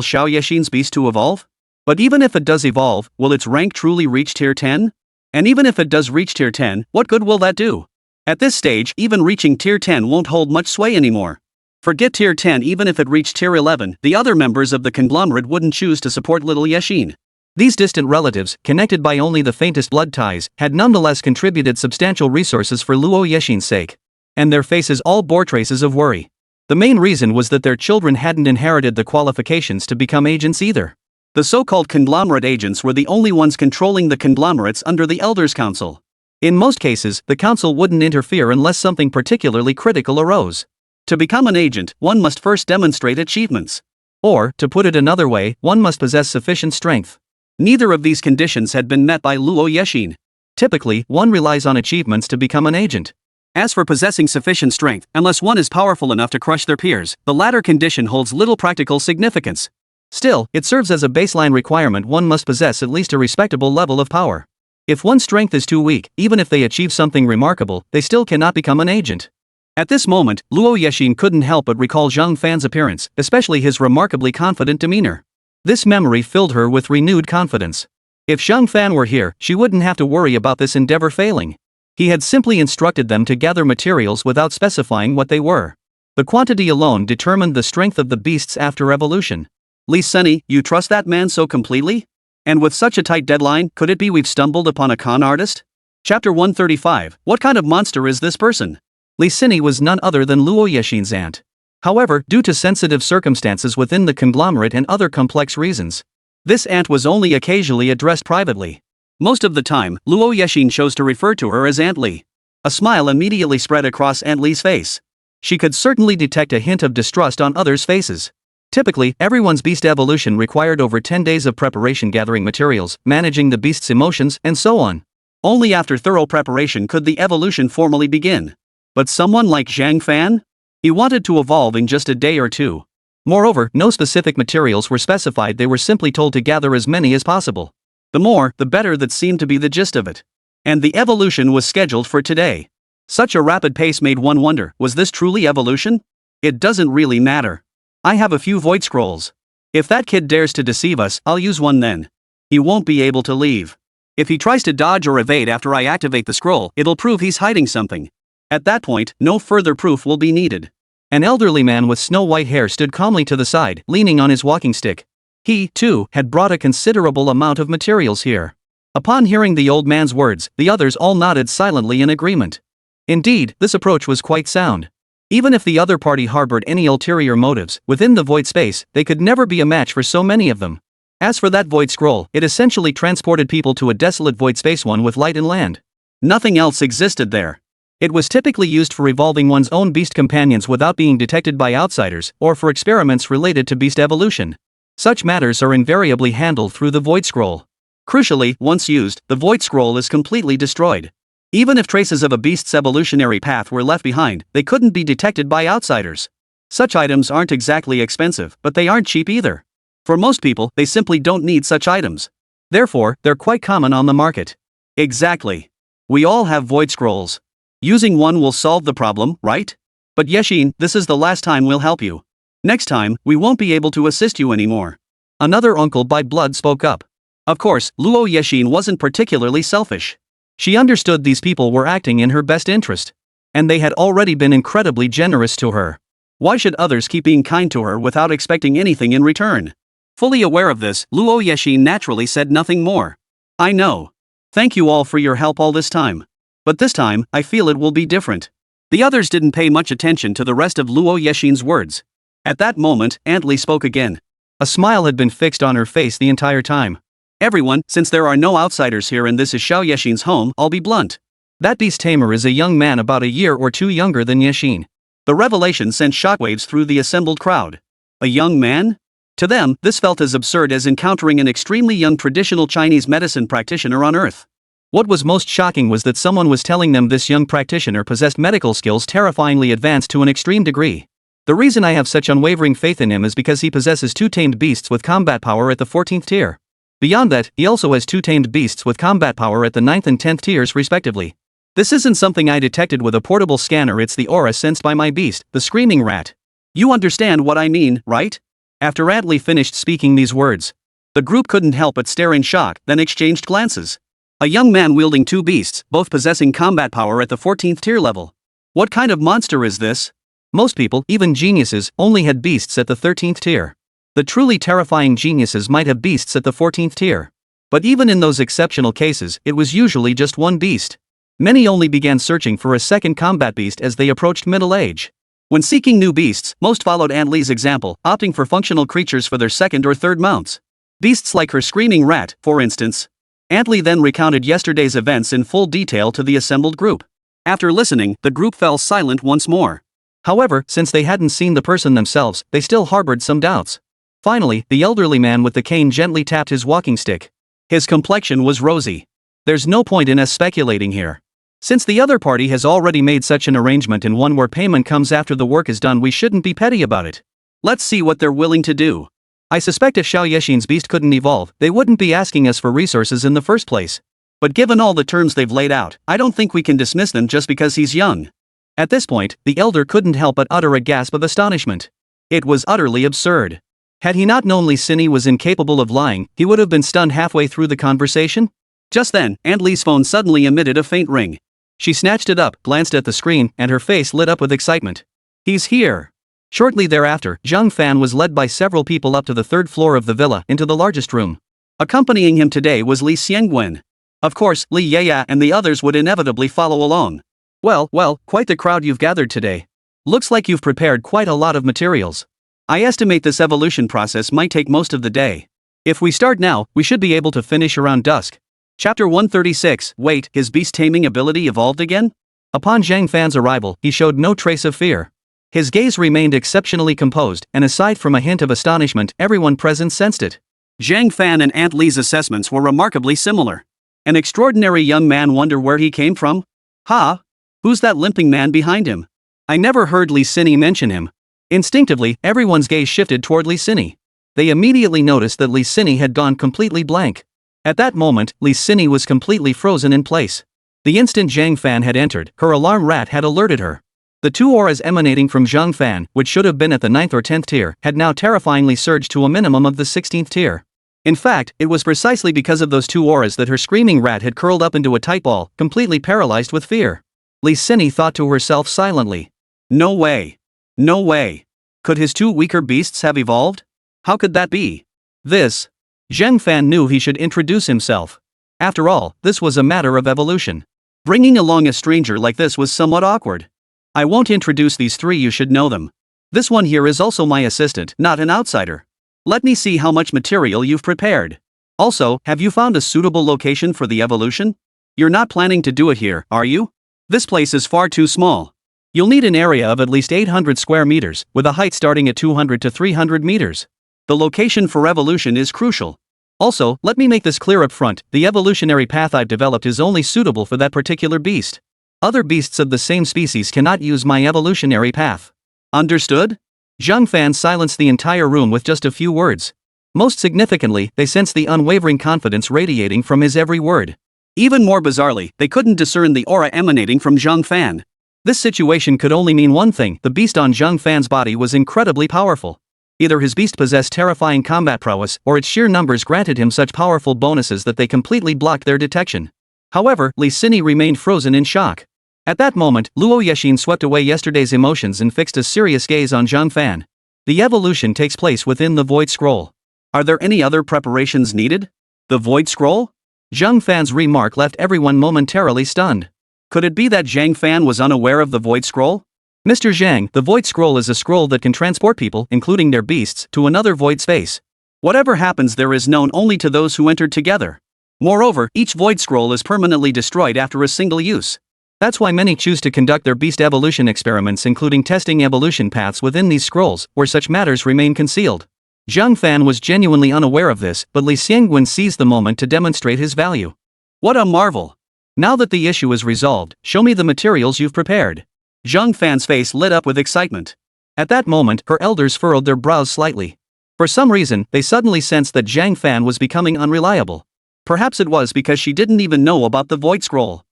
Xiao Yexin's beast to evolve? But even if it does evolve, will its rank truly reach tier 10? And even if it does reach tier 10, what good will that do? At this stage, even reaching tier 10 won't hold much sway anymore. Forget tier 10. Even if it reached tier 11, the other members of the conglomerate wouldn't choose to support little Yexin. These distant relatives, connected by only the faintest blood ties, had nonetheless contributed substantial resources for Luo Yexin's sake. And their faces all bore traces of worry. The main reason was that their children hadn't inherited the qualifications to become agents either. The so-called conglomerate agents were the only ones controlling the conglomerates under the Elders' Council. In most cases, the council wouldn't interfere unless something particularly critical arose. To become an agent, one must first demonstrate achievements. Or, to put it another way, one must possess sufficient strength. Neither of these conditions had been met by Luo Yexin. Typically, one relies on achievements to become an agent. As for possessing sufficient strength, unless one is powerful enough to crush their peers, the latter condition holds little practical significance. Still, it serves as a baseline requirement. One must possess at least a respectable level of power. If one's strength is too weak, even if they achieve something remarkable, they still cannot become an agent. At this moment, Luo Yexin couldn't help but recall Zhang Fan's appearance, especially his remarkably confident demeanor. This memory filled her with renewed confidence. If Zhang Fan were here, she wouldn't have to worry about this endeavor failing. He had simply instructed them to gather materials without specifying what they were. The quantity alone determined the strength of the beasts after evolution. Li Sunny, you trust that man so completely? And with such a tight deadline, could it be we've stumbled upon a con artist? Chapter 135, what kind of monster is this person? Li Sunny was none other than Luo Yexin's aunt. However, due to sensitive circumstances within the conglomerate and other complex reasons, this aunt was only occasionally addressed privately. Most of the time, Luo Yexin chose to refer to her as Aunt Li. A smile immediately spread across Aunt Li's face. She could certainly detect a hint of distrust on others' faces. Typically, everyone's beast evolution required over 10 days of preparation, gathering materials, managing the beast's emotions, and so on. Only after thorough preparation could the evolution formally begin. But someone like Zhang Fan? He wanted to evolve in just a day or two. Moreover, no specific materials were specified, they were simply told to gather as many as possible. The more, the better, that seemed to be the gist of it. And the evolution was scheduled for today. Such a rapid pace made one wonder, was this truly evolution? It doesn't really matter. I have a few void scrolls. If that kid dares to deceive us, I'll use one then. He won't be able to leave. If he tries to dodge or evade after I activate the scroll, it'll prove he's hiding something. At that point, no further proof will be needed. An elderly man with snow-white hair stood calmly to the side, leaning on his walking stick. He, too, had brought a considerable amount of materials here. Upon hearing the old man's words, the others all nodded silently in agreement. Indeed, this approach was quite sound. Even if the other party harbored any ulterior motives, within the void space, they could never be a match for so many of them. As for that void scroll, it essentially transported people to a desolate void space, one with light and land. Nothing else existed there. It was typically used for evolving one's own beast companions without being detected by outsiders, or for experiments related to beast evolution. Such matters are invariably handled through the void scroll. Crucially, once used, the void scroll is completely destroyed. Even if traces of a beast's evolutionary path were left behind, they couldn't be detected by outsiders. Such items aren't exactly expensive, but they aren't cheap either. For most people, they simply don't need such items. Therefore, they're quite common on the market. Exactly. We all have void scrolls. Using one will solve the problem, right? But Yexin, this is the last time we'll help you. Next time, we won't be able to assist you anymore. Another uncle by blood spoke up. Of course, Luo Yexin wasn't particularly selfish. She understood these people were acting in her best interest. And they had already been incredibly generous to her. Why should others keep being kind to her without expecting anything in return? Fully aware of this, Luo Yexin naturally said nothing more. I know. Thank you all for your help all this time. But this time, I feel it will be different. The others didn't pay much attention to the rest of Luo Yexin's words. At that moment, Aunt Li spoke again. A smile had been fixed on her face the entire time. Everyone, since there are no outsiders here and this is Xiao Yexin's home, I'll be blunt. That beast tamer is a young man about a year or two younger than Yexin. The revelation sent shockwaves through the assembled crowd. A young man? To them, this felt as absurd as encountering an extremely young traditional Chinese medicine practitioner on Earth. What was most shocking was that someone was telling them this young practitioner possessed medical skills terrifyingly advanced to an extreme degree. The reason I have such unwavering faith in him is because he possesses 2 tamed beasts with combat power at the 14th tier. Beyond that, he also has 2 tamed beasts with combat power at the 9th and 10th tiers respectively. This isn't something I detected with a portable scanner, it's the aura sensed by my beast, the screaming rat. You understand what I mean, right? After Aunt Li finished speaking these words, the group couldn't help but stare in shock, then exchanged glances. A young man wielding 2 beasts, both possessing combat power at the 14th tier level. What kind of monster is this? Most people, even geniuses, only had beasts at the 13th tier. The truly terrifying geniuses might have beasts at the 14th tier. But even in those exceptional cases, it was usually just 1 beast. Many only began searching for a second combat beast as they approached middle age. When seeking new beasts, most followed Aunt Li's example, opting for functional creatures for their 2nd or 3rd mounts. Beasts like her screaming rat, for instance. Aunt Li then recounted yesterday's events in full detail to the assembled group. After listening, the group fell silent once more. However, since they hadn't seen the person themselves, they still harbored some doubts. Finally, the elderly man with the cane gently tapped his walking stick. His complexion was rosy. There's no point in us speculating here. Since the other party has already made such an arrangement and one where payment comes after the work is done, we shouldn't be petty about it. Let's see what they're willing to do. I suspect if Xiao Yexin's beast couldn't evolve, they wouldn't be asking us for resources in the first place. But given all the terms they've laid out, I don't think we can dismiss them just because he's young. At this point, the elder couldn't help but utter a gasp of astonishment. It was utterly absurd. Had he not known Li Sini was incapable of lying, he would have been stunned halfway through the conversation. Just then, Aunt Li's phone suddenly emitted a faint ring. She snatched it up, glanced at the screen, and her face lit up with excitement. He's here. Shortly thereafter, Zhang Fan was led by several people up to the third floor of the villa into the largest room. Accompanying him today was Li Xiangwen. Of course, Li Yaya and the others would inevitably follow along. Well, quite the crowd you've gathered today. Looks like you've prepared quite a lot of materials. I estimate this evolution process might take most of the day. If we start now, we should be able to finish around dusk. Chapter 136. Wait, his beast taming ability evolved again? Upon Zhang Fan's arrival, he showed no trace of fear. His gaze remained exceptionally composed, and aside from a hint of astonishment, everyone present sensed it. Zhang Fan and Aunt Li's assessments were remarkably similar. An extraordinary young man, wonder where he came from? Ha! Who's that limping man behind him? I never heard Li Sini mention him. Instinctively, everyone's gaze shifted toward Li Sini. They immediately noticed that Li Sini had gone completely blank. At that moment, Li Sini was completely frozen in place. The instant Zhang Fan had entered, her alarm rat had alerted her. The two auras emanating from Zhang Fan, which should have been at the 9th or 10th tier, had now terrifyingly surged to a minimum of the 16th tier. In fact, it was precisely because of those two auras that her screaming rat had curled up into a tight ball, completely paralyzed with fear. Li Sini thought to herself silently. No way. No way. Could his two weaker beasts have evolved? How could that be? This. Zhang Fan knew he should introduce himself. After all, this was a matter of evolution. Bringing along a stranger like this was somewhat awkward. I won't introduce these three, you should know them. This one here is also my assistant, not an outsider. Let me see how much material you've prepared. Also, have you found a suitable location for the evolution? You're not planning to do it here, are you? This place is far too small. You'll need an area of at least 800 square meters, with a height starting at 200 to 300 meters. The location for evolution is crucial. Also, let me make this clear up front, the evolutionary path I've developed is only suitable for that particular beast. Other beasts of the same species cannot use my evolutionary path. Understood? Zhang Fan silenced the entire room with just a few words. Most significantly, they sensed the unwavering confidence radiating from his every word. Even more bizarrely, they couldn't discern the aura emanating from Zhang Fan. This situation could only mean one thing: the beast on Zhang Fan's body was incredibly powerful. Either his beast possessed terrifying combat prowess, or its sheer numbers granted him such powerful bonuses that they completely blocked their detection. However, Li Sini remained frozen in shock. At that moment, Luo Yexin swept away yesterday's emotions and fixed a serious gaze on Zhang Fan. The evolution takes place within the Void Scroll. Are there any other preparations needed? The Void Scroll? Zhang Fan's remark left everyone momentarily stunned. Could it be that Zhang Fan was unaware of the Void Scroll? Mr. Zhang, the Void Scroll is a scroll that can transport people, including their beasts, to another void space. Whatever happens there is known only to those who entered together. Moreover, each Void Scroll is permanently destroyed after a single use. That's why many choose to conduct their beast evolution experiments, including testing evolution paths within these scrolls, where such matters remain concealed. Zhang Fan was genuinely unaware of this, but Li Xiangwen seized the moment to demonstrate his value. What a marvel! Now that the issue is resolved, show me the materials you've prepared. Zhang Fan's face lit up with excitement. At that moment, her elders furrowed their brows slightly. For some reason, they suddenly sensed that Zhang Fan was becoming unreliable. Perhaps it was because she didn't even know about the Void Scroll.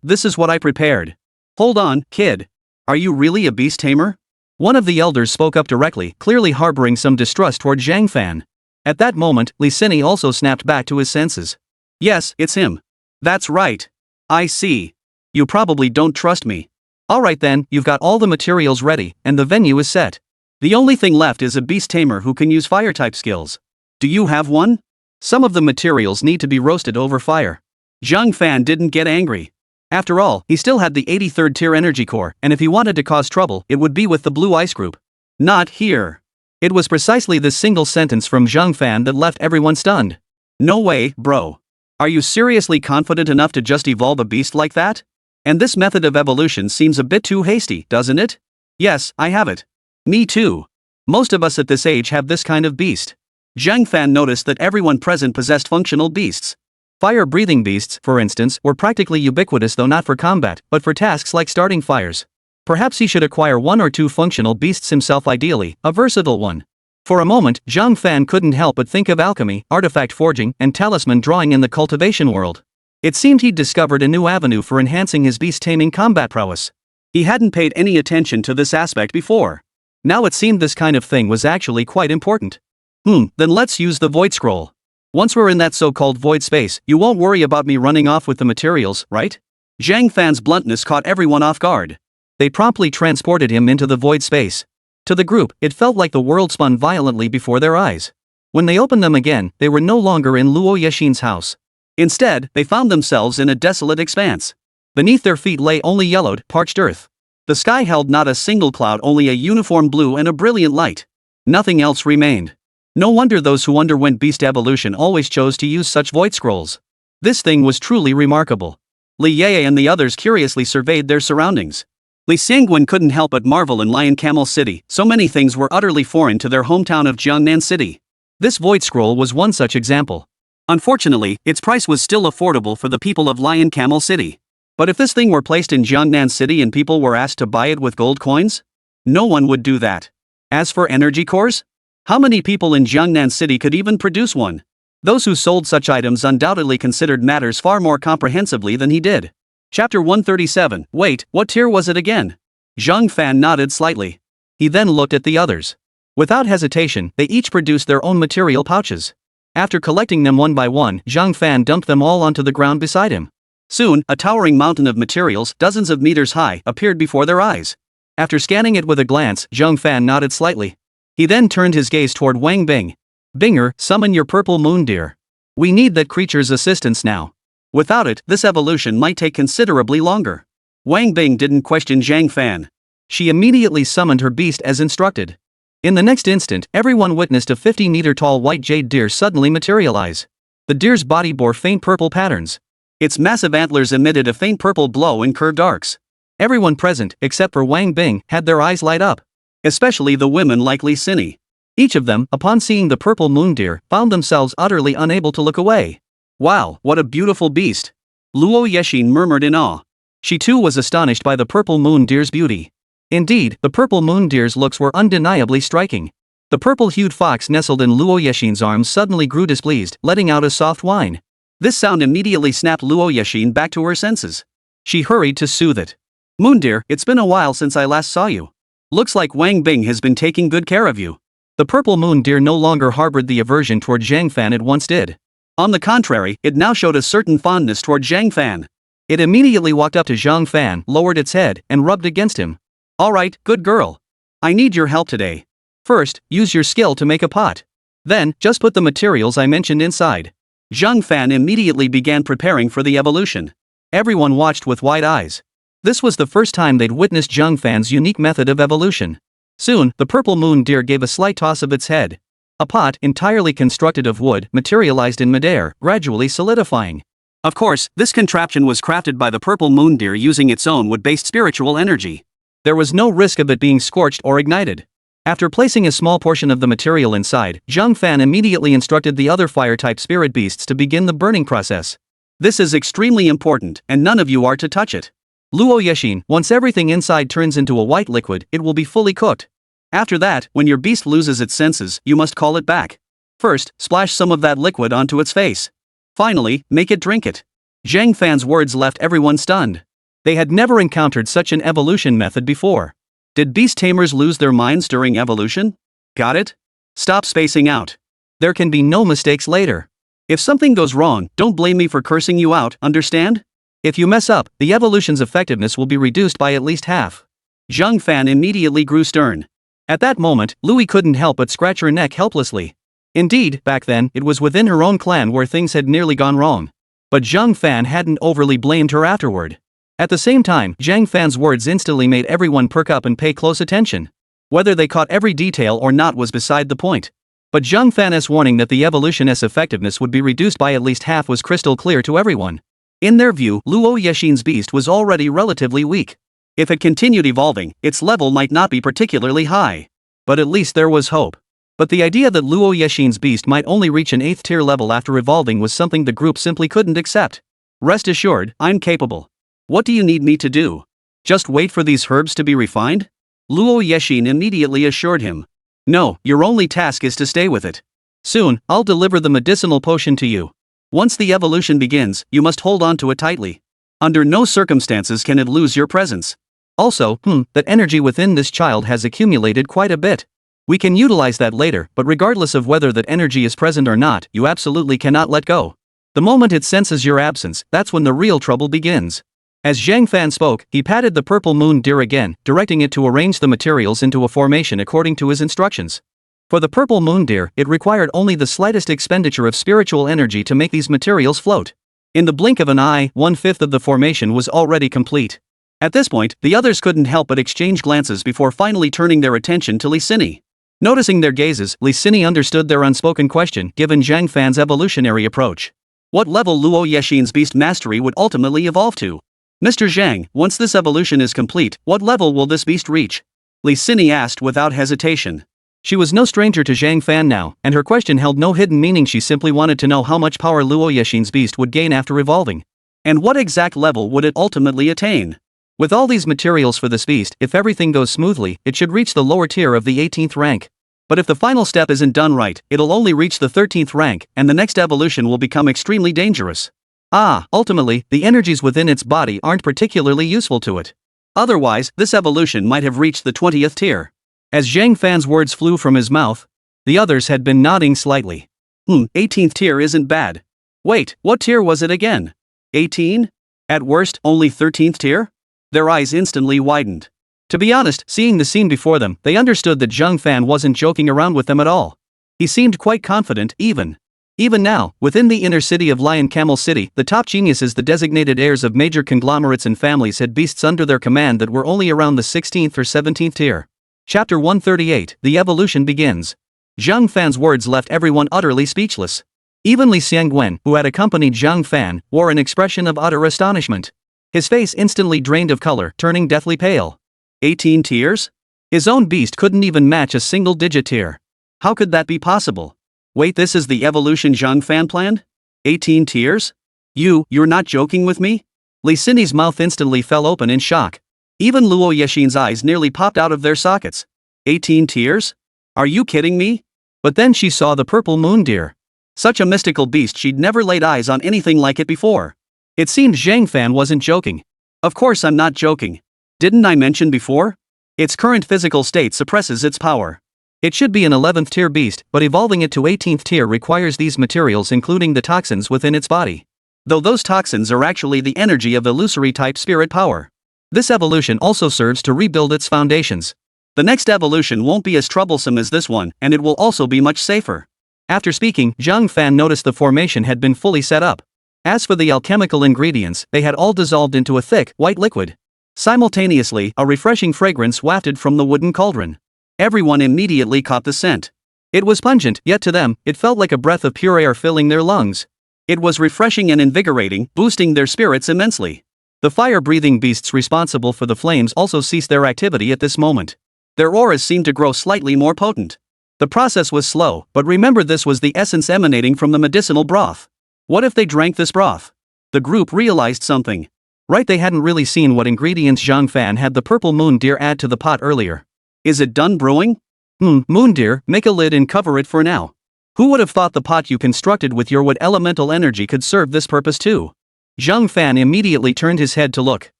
This is what I prepared. Hold on, kid. Are you really a beast tamer? One of the elders spoke up directly, clearly harboring some distrust toward Zhang Fan. At that moment, Li Sini also snapped back to his senses. Yes, it's him. That's right. I see. You probably don't trust me. Alright then, you've got all the materials ready, and the venue is set. The only thing left is a beast tamer who can use fire-type skills. Do you have one? Some of the materials need to be roasted over fire. Zhang Fan didn't get angry. After all, he still had the 83rd tier energy core, and if he wanted to cause trouble, it would be with the Blue Ice Group. Not here. It was precisely this single sentence from Zhang Fan that left everyone stunned. No way, bro. Are you seriously confident enough to just evolve a beast like that? And this method of evolution seems a bit too hasty, doesn't it? Yes, I have it. Me too. Most of us at this age have this kind of beast. Zhang Fan noticed that everyone present possessed functional beasts. Fire-breathing beasts, for instance, were practically ubiquitous, though not for combat, but for tasks like starting fires. Perhaps he should acquire one or two functional beasts himself, ideally, a versatile one. For a moment, Zhang Fan couldn't help but think of alchemy, artifact forging, and talisman drawing in the cultivation world. It seemed he'd discovered a new avenue for enhancing his beast-taming combat prowess. He hadn't paid any attention to this aspect before. Now it seemed this kind of thing was actually quite important. Then let's use the void scroll. Once we're in that so-called void space, you won't worry about me running off with the materials, right? Zhang Fan's bluntness caught everyone off guard. They promptly transported him into the void space. To the group, it felt like the world spun violently before their eyes. When they opened them again, they were no longer in Luo Yexin's house. Instead, they found themselves in a desolate expanse. Beneath their feet lay only yellowed, parched earth. The sky held not a single cloud, only a uniform blue and a brilliant light. Nothing else remained. No wonder those who underwent beast evolution always chose to use such void scrolls. This thing was truly remarkable. Li Ye and the others curiously surveyed their surroundings. Li Xingwen couldn't help but marvel in Lion Camel City, so many things were utterly foreign to their hometown of Jiangnan City. This void scroll was one such example. Unfortunately, its price was still affordable for the people of Lion Camel City. But if this thing were placed in Jiangnan City and people were asked to buy it with gold coins? No one would do that. As for energy cores? How many people in Jiangnan City could even produce one? Those who sold such items undoubtedly considered matters far more comprehensively than he did. Chapter 137. Wait, what tier was it again? Zhang Fan nodded slightly. He then looked at the others. Without hesitation, they each produced their own material pouches. After collecting them one by one, Zhang Fan dumped them all onto the ground beside him. Soon, a towering mountain of materials, dozens of meters high, appeared before their eyes. After scanning it with a glance, Zhang Fan nodded slightly. He then turned his gaze toward Wang Bing. Binger, summon your purple moon deer. We need that creature's assistance now. Without it, this evolution might take considerably longer. Wang Bing didn't question Zhang Fan. She immediately summoned her beast as instructed. In the next instant, everyone witnessed a 50-meter-tall white jade deer suddenly materialize. The deer's body bore faint purple patterns. Its massive antlers emitted a faint purple glow in curved arcs. Everyone present, except for Wang Bing, had their eyes light up. Especially the women like Li Xini. Each of them, upon seeing the purple moon deer, found themselves utterly unable to look away. Wow, what a beautiful beast! Luo Yexin murmured in awe. She too was astonished by the purple moon deer's beauty. Indeed, the purple moon deer's looks were undeniably striking. The purple-hued fox nestled in Luo Yexin's arms suddenly grew displeased, letting out a soft whine. This sound immediately snapped Luo Yexin back to her senses. She hurried to soothe it. Moon deer, it's been a while since I last saw you. Looks like Wang Bing has been taking good care of you. The purple moon deer no longer harbored the aversion toward Zhang Fan it once did. On the contrary, it now showed a certain fondness toward Zhang Fan. It immediately walked up to Zhang Fan, lowered its head, and rubbed against him. Alright, good girl. I need your help today. First, use your skill to make a pot. Then, just put the materials I mentioned inside. Zhang Fan immediately began preparing for the evolution. Everyone watched with wide eyes. This was the first time they'd witnessed Zhang Fan's unique method of evolution. Soon, the purple moon deer gave a slight toss of its head. A pot, entirely constructed of wood, materialized in midair, gradually solidifying. Of course, this contraption was crafted by the purple moon deer using its own wood-based spiritual energy. There was no risk of it being scorched or ignited. After placing a small portion of the material inside, Zhang Fan immediately instructed the other fire-type spirit beasts to begin the burning process. This is extremely important, and none of you are to touch it. Luo Yexin, once everything inside turns into a white liquid, it will be fully cooked. After that, when your beast loses its senses, you must call it back. First, splash some of that liquid onto its face. Finally, make it drink it. Zhang Fan's words left everyone stunned. They had never encountered such an evolution method before. Did beast tamers lose their minds during evolution? Got it? Stop spacing out. There can be no mistakes later. If something goes wrong, don't blame me for cursing you out, understand? If you mess up, the evolution's effectiveness will be reduced by at least half. Zhang Fan immediately grew stern. At that moment, Louis couldn't help but scratch her neck helplessly. Indeed, back then, it was within her own clan where things had nearly gone wrong. But Zhang Fan hadn't overly blamed her afterward. At the same time, Zhang Fan's words instantly made everyone perk up and pay close attention. Whether they caught every detail or not was beside the point. But Zhang Fan's warning that the evolution's effectiveness would be reduced by at least half was crystal clear to everyone. In their view, Luo Yexin's beast was already relatively weak. If it continued evolving, its level might not be particularly high. But at least there was hope. But the idea that Luo Yexin's beast might only reach an 8th tier level after evolving was something the group simply couldn't accept. Rest assured, I'm capable. What do you need me to do? Just wait for these herbs to be refined? Luo Yexin immediately assured him. No, your only task is to stay with it. Soon, I'll deliver the medicinal potion to you. Once the evolution begins, you must hold on to it tightly. Under no circumstances can it lose your presence. Also, that energy within this child has accumulated quite a bit. We can utilize that later, but regardless of whether that energy is present or not, you absolutely cannot let go. The moment it senses your absence, that's when the real trouble begins. As Zhang Fan spoke, he patted the purple moon deer again, directing it to arrange the materials into a formation according to his instructions. For the purple moon deer, it required only the slightest expenditure of spiritual energy to make these materials float. In the blink of an eye, 1/5 of the formation was already complete. At this point, the others couldn't help but exchange glances before finally turning their attention to Li Sini. Noticing their gazes, Li Sini understood their unspoken question given Zhang Fan's evolutionary approach. What level Luo Yexin's beast mastery would ultimately evolve to? Mr. Zhang, once this evolution is complete, what level will this beast reach? Li Sini asked without hesitation. She was no stranger to Zhang Fan now, and her question held no hidden meaning. She simply wanted to know how much power Luo Yexin's beast would gain after evolving. And what exact level would it ultimately attain? With all these materials for this beast, if everything goes smoothly, it should reach the lower tier of the 18th rank. But if the final step isn't done right, it'll only reach the 13th rank, and the next evolution will become extremely dangerous. Ultimately, the energies within its body aren't particularly useful to it. Otherwise, this evolution might have reached the 20th tier. As Zhang Fan's words flew from his mouth, the others had been nodding slightly. 18th tier isn't bad. Wait, what tier was it again? 18? At worst, only 13th tier? Their eyes instantly widened. To be honest, seeing the scene before them, they understood that Zhang Fan wasn't joking around with them at all. He seemed quite confident, even now, within the inner city of Lion Camel City, the top geniuses, the designated heirs of major conglomerates and families, had beasts under their command that were only around the 16th or 17th tier. Chapter 138, The Evolution Begins. Zhang Fan's words left everyone utterly speechless. Even Li Xiangwen, who had accompanied Zhang Fan, wore an expression of utter astonishment. His face instantly drained of color, turning deathly pale. 18 tiers? His own beast couldn't even match a single-digit tier. How could that be possible? Wait, this is the evolution Zhang Fan planned? 18 tiers? You're not joking with me? Li Sini's mouth instantly fell open in shock. Even Luo Yexin's eyes nearly popped out of their sockets. 18 tiers? Are you kidding me? But then she saw the purple moon deer. Such a mystical beast, she'd never laid eyes on anything like it before. It seemed Zhang Fan wasn't joking. Of course I'm not joking. Didn't I mention before? Its current physical state suppresses its power. It should be an 11th tier beast, but evolving it to 18th tier requires these materials, including the toxins within its body. Though those toxins are actually the energy of illusory type spirit power. This evolution also serves to rebuild its foundations. The next evolution won't be as troublesome as this one, and it will also be much safer. After speaking, Zhang Fan noticed the formation had been fully set up. As for the alchemical ingredients, they had all dissolved into a thick, white liquid. Simultaneously, a refreshing fragrance wafted from the wooden cauldron. Everyone immediately caught the scent. It was pungent, yet to them, it felt like a breath of pure air filling their lungs. It was refreshing and invigorating, boosting their spirits immensely. The fire-breathing beasts responsible for the flames also ceased their activity at this moment. Their auras seemed to grow slightly more potent. The process was slow, but remember, this was the essence emanating from the medicinal broth. What if they drank this broth? The group realized something. Right, they hadn't really seen what ingredients Zhang Fan had the purple moon deer add to the pot earlier. Is it done brewing? Moon deer, make a lid and cover it for now. Who would have thought the pot you constructed with your wood elemental energy could serve this purpose too? Zhang Fan immediately turned his head to look.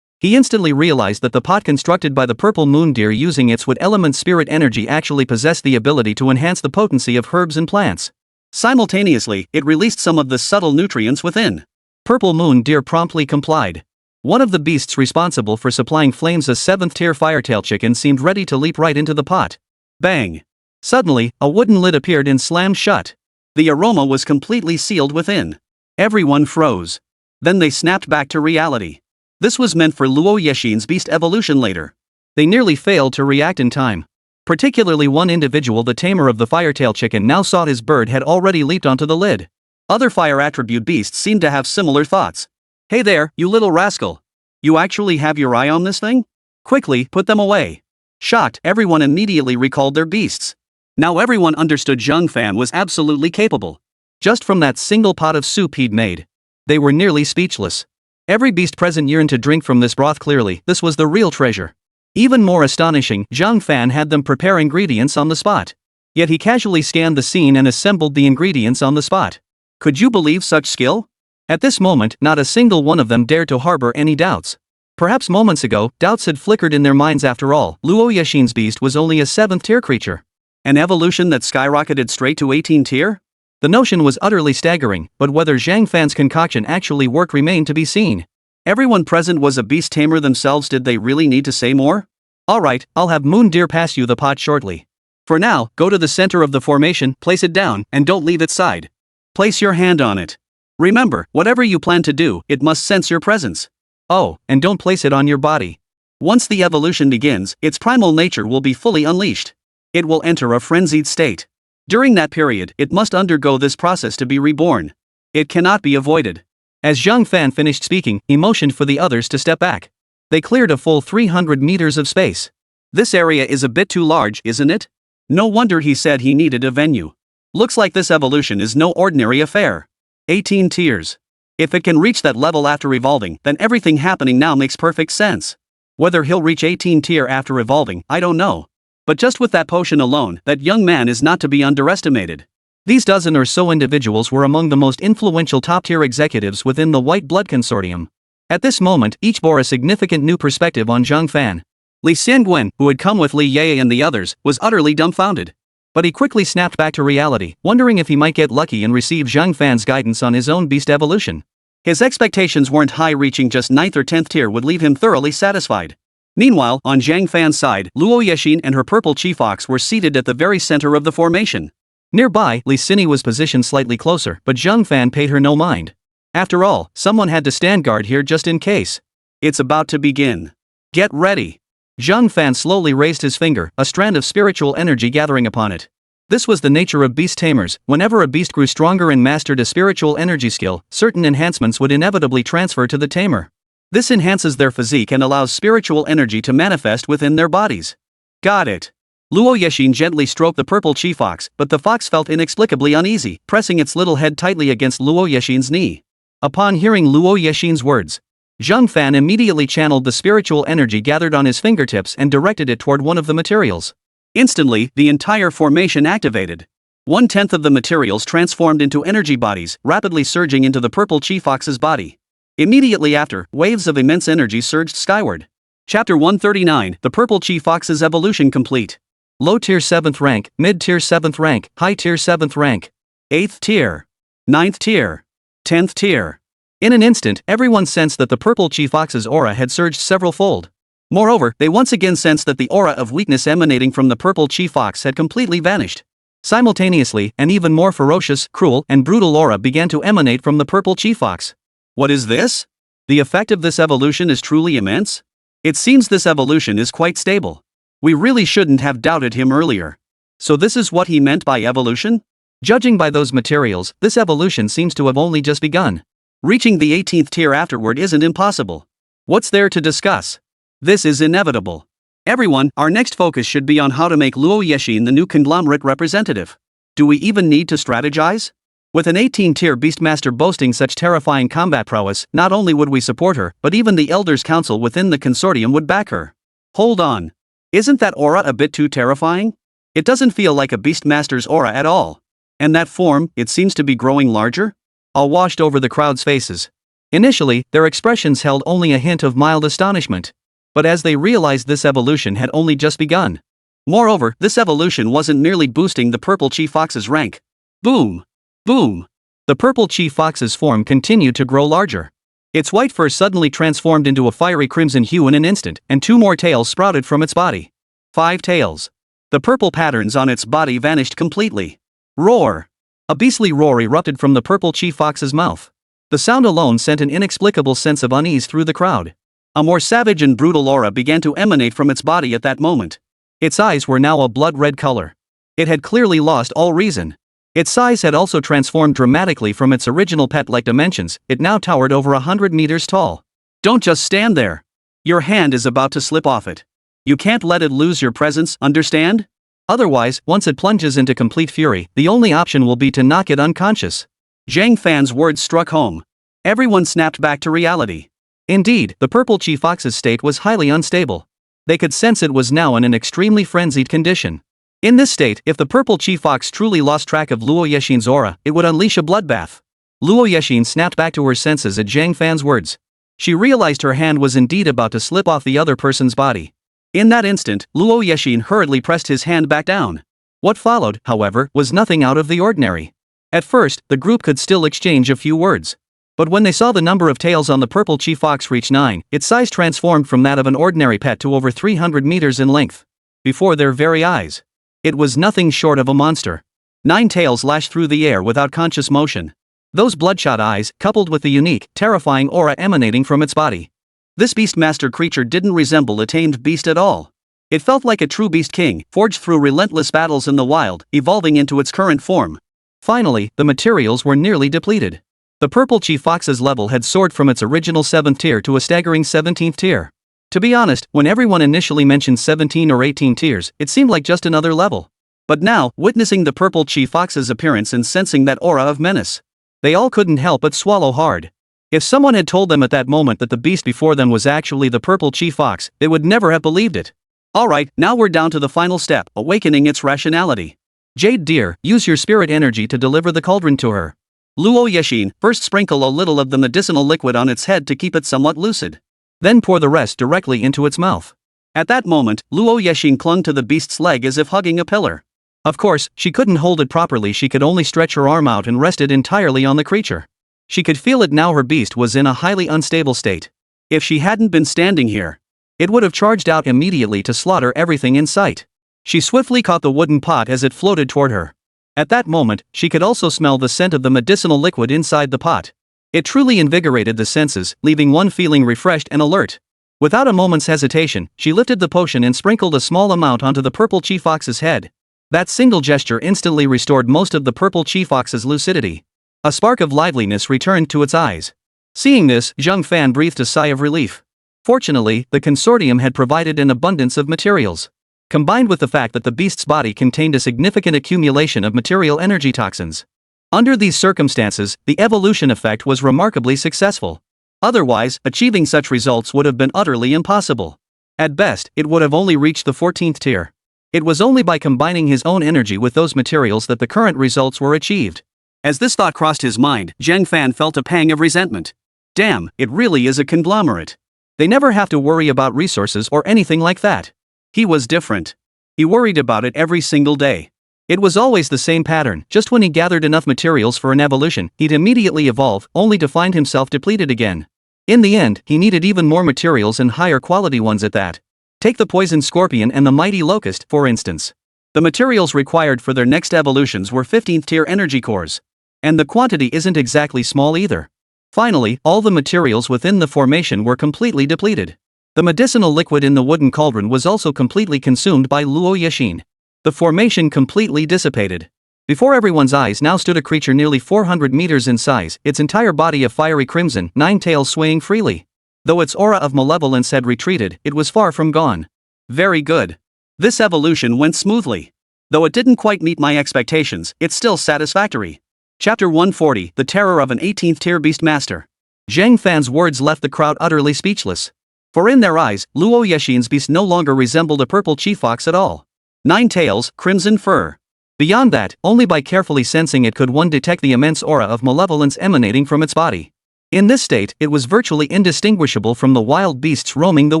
He instantly realized that the pot constructed by the purple moon deer using its wood element spirit energy actually possessed the ability to enhance the potency of herbs and plants. Simultaneously, it released some of the subtle nutrients within. Purple moon deer promptly complied. One of the beasts responsible for supplying flames, a 7th tier firetail chicken, seemed ready to leap right into the pot. Bang! Suddenly, a wooden lid appeared and slammed shut. The aroma was completely sealed within. Everyone froze. Then they snapped back to reality. This was meant for Luo Yexin's beast evolution later. They nearly failed to react in time. Particularly one individual, the tamer of the firetail chicken, now saw his bird had already leaped onto the lid. Other fire attribute beasts seemed to have similar thoughts. Hey there, you little rascal. You actually have your eye on this thing? Quickly, put them away. Shocked, everyone immediately recalled their beasts. Now everyone understood Zhang Fan was absolutely capable. Just from that single pot of soup he'd made. They were nearly speechless. Every beast present yearned to drink from this broth. Clearly, this was the real treasure. Even more astonishing, Zhang Fan had them prepare ingredients on the spot. Yet he casually scanned the scene and assembled the ingredients on the spot. Could you believe such skill? At this moment, not a single one of them dared to harbor any doubts. Perhaps moments ago, doubts had flickered in their minds. After all, Luo Yexin's beast was only a 7th tier creature. An evolution that skyrocketed straight to 18 tier? The notion was utterly staggering, but whether Zhang Fan's concoction actually worked remained to be seen. Everyone present was a beast tamer themselves. Did they really need to say more? Alright, I'll have Moon Deer pass you the pot shortly. For now, go to the center of the formation, place it down, and don't leave its side. Place your hand on it. Remember, whatever you plan to do, it must sense your presence. Oh, and don't place it on your body. Once the evolution begins, its primal nature will be fully unleashed. It will enter a frenzied state. During that period, it must undergo this process to be reborn. It cannot be avoided. As Zhang Fan finished speaking, he motioned for the others to step back. They cleared a full 300 meters of space. This area is a bit too large, isn't it? No wonder he said he needed a venue. Looks like this evolution is no ordinary affair. 18 tiers. If it can reach that level after evolving, then everything happening now makes perfect sense. Whether he'll reach 18 tier after evolving, I don't know. But just with that potion alone, that young man is not to be underestimated. These dozen or so individuals were among the most influential top-tier executives within the White Blood Consortium. At this moment, each bore a significant new perspective on Zhang Fan. Li Xiangwen, who had come with Li Ye and the others, was utterly dumbfounded. But he quickly snapped back to reality, wondering if he might get lucky and receive Zhang Fan's guidance on his own beast evolution. His expectations weren't high. Reaching just 9th or 10th tier would leave him thoroughly satisfied. Meanwhile, on Zhang Fan's side, Luo Yexin and her purple chief ox were seated at the very center of the formation. Nearby, Li Xini was positioned slightly closer, but Zhang Fan paid her no mind. After all, someone had to stand guard here just in case. It's about to begin. Get ready. Zhang Fan slowly raised his finger, a strand of spiritual energy gathering upon it. This was the nature of beast tamers. Whenever a beast grew stronger and mastered a spiritual energy skill, certain enhancements would inevitably transfer to the tamer. This enhances their physique and allows spiritual energy to manifest within their bodies. Got it. Luo Yexin gently stroked the purple chief ox, but the fox felt inexplicably uneasy, pressing its little head tightly against Luo Yexin's knee. Upon hearing Luo Yexin's words, Zhang Fan immediately channeled the spiritual energy gathered on his fingertips and directed it toward one of the materials. Instantly, the entire formation activated. 1/10 of the materials transformed into energy bodies, rapidly surging into the purple chief ox's body. Immediately after, waves of immense energy surged skyward. Chapter 139, The Purple Chief Ox's Evolution Complete. Low tier 7th rank, mid tier 7th rank, high tier 7th rank, 8th tier, 9th tier, 10th tier. In an instant, everyone sensed that the purple chief ox's aura had surged several-fold. Moreover, they once again sensed that the aura of weakness emanating from the purple chief ox had completely vanished. Simultaneously, an even more ferocious, cruel, and brutal aura began to emanate from the purple chief ox. What is this? The effect of this evolution is truly immense? It seems this evolution is quite stable. We really shouldn't have doubted him earlier. So this is what he meant by evolution? Judging by those materials, this evolution seems to have only just begun. Reaching the 18th tier afterward isn't impossible. What's there to discuss? This is inevitable. Everyone, our next focus should be on how to make Luo Yexin the new conglomerate representative. Do we even need to strategize? With an 18-tier Beastmaster boasting such terrifying combat prowess, not only would we support her, but even the Elders' Council within the consortium would back her. Hold on. Isn't that aura a bit too terrifying? It doesn't feel like a Beastmaster's aura at all. And that form, it seems to be growing larger? All washed over the crowd's faces. Initially, their expressions held only a hint of mild astonishment. But as they realized this evolution had only just begun. Moreover, this evolution wasn't merely boosting the purple chief ox's rank. Boom! Boom! The purple chief ox's form continued to grow larger. Its white fur suddenly transformed into a fiery crimson hue in an instant, and 2 more tails sprouted from its body. 5 tails. The purple patterns on its body vanished completely. Roar! A beastly roar erupted from the purple chief ox's mouth. The sound alone sent an inexplicable sense of unease through the crowd. A more savage and brutal aura began to emanate from its body at that moment. Its eyes were now a blood-red color. It had clearly lost all reason. Its size had also transformed dramatically from its original pet-like dimensions. It now towered over 100 meters tall. Don't just stand there. Your hand is about to slip off it. You can't let it lose your presence, understand? Otherwise, once it plunges into complete fury, the only option will be to knock it unconscious. Zhang Fan's words struck home. Everyone snapped back to reality. Indeed, the purple chief ox's state was highly unstable. They could sense it was now in an extremely frenzied condition. In this state, if the purple chi fox truly lost track of Luo Yexin's aura, it would unleash a bloodbath. Luo Yexin snapped back to her senses at Zhang Fan's words. She realized her hand was indeed about to slip off the other person's body. In that instant, Luo Yexin hurriedly pressed his hand back down. What followed, however, was nothing out of the ordinary. At first, the group could still exchange a few words. But when they saw the number of tails on the purple chi fox reach 9, its size transformed from that of an ordinary pet to over 300 meters in length. Before their very eyes. It was nothing short of a monster. 9 tails lashed through the air without conscious motion. Those bloodshot eyes, coupled with the unique, terrifying aura emanating from its body. This beastmaster creature didn't resemble a tamed beast at all. It felt like a true beast king, forged through relentless battles in the wild, evolving into its current form. Finally, the materials were nearly depleted. The purple chi fox's level had soared from its original 7th tier to a staggering 17th tier. To be honest, when everyone initially mentioned 17 or 18 tiers, it seemed like just another level. But now, witnessing the purple chi fox's appearance and sensing that aura of menace, they all couldn't help but swallow hard. If someone had told them at that moment that the beast before them was actually the purple chi fox, they would never have believed it. Alright, now we're down to the final step, awakening its rationality. Jade dear, use your spirit energy to deliver the cauldron to her. Luo Yexin, first sprinkle a little of the medicinal liquid on its head to keep it somewhat lucid. Then pour the rest directly into its mouth. At that moment, Luo Yexin clung to the beast's leg as if hugging a pillar. Of course, she couldn't hold it properly, she could only stretch her arm out and rest it entirely on the creature. She could feel it now, her beast was in a highly unstable state. If she hadn't been standing here, it would have charged out immediately to slaughter everything in sight. She swiftly caught the wooden pot as it floated toward her. At that moment, she could also smell the scent of the medicinal liquid inside the pot. It truly invigorated the senses, leaving one feeling refreshed and alert. Without a moment's hesitation, she lifted the potion and sprinkled a small amount onto the purple chi fox's head. That single gesture instantly restored most of the purple chi fox's lucidity. A spark of liveliness returned to its eyes. Seeing this, Zhang Fan breathed a sigh of relief. Fortunately, the consortium had provided an abundance of materials. Combined with the fact that the beast's body contained a significant accumulation of material energy toxins. Under these circumstances, the evolution effect was remarkably successful. Otherwise, achieving such results would have been utterly impossible. At best, it would have only reached the 14th tier. It was only by combining his own energy with those materials that the current results were achieved. As this thought crossed his mind, Zhang Fan felt a pang of resentment. Damn, it really is a conglomerate. They never have to worry about resources or anything like that. He was different. He worried about it every single day. It was always the same pattern, just when he gathered enough materials for an evolution, he'd immediately evolve, only to find himself depleted again. In the end, he needed even more materials and higher quality ones at that. Take the poison scorpion and the mighty locust, for instance. The materials required for their next evolutions were 15th tier energy cores. And the quantity isn't exactly small either. Finally, all the materials within the formation were completely depleted. The medicinal liquid in the wooden cauldron was also completely consumed by Luo Yexin. The formation completely dissipated. Before everyone's eyes now stood a creature nearly 400 meters in size, its entire body of fiery crimson, 9 tails swaying freely. Though its aura of malevolence had retreated, it was far from gone. Very good. This evolution went smoothly. Though it didn't quite meet my expectations, it's still satisfactory. Chapter 140, The Terror of an 18th Tier Beastmaster. Zhang Fan's words left the crowd utterly speechless. For in their eyes, Luo Yexin's beast no longer resembled a purple chi fox at all. 9 tails, crimson fur. Beyond that, only by carefully sensing it could one detect the immense aura of malevolence emanating from its body. In this state, it was virtually indistinguishable from the wild beasts roaming the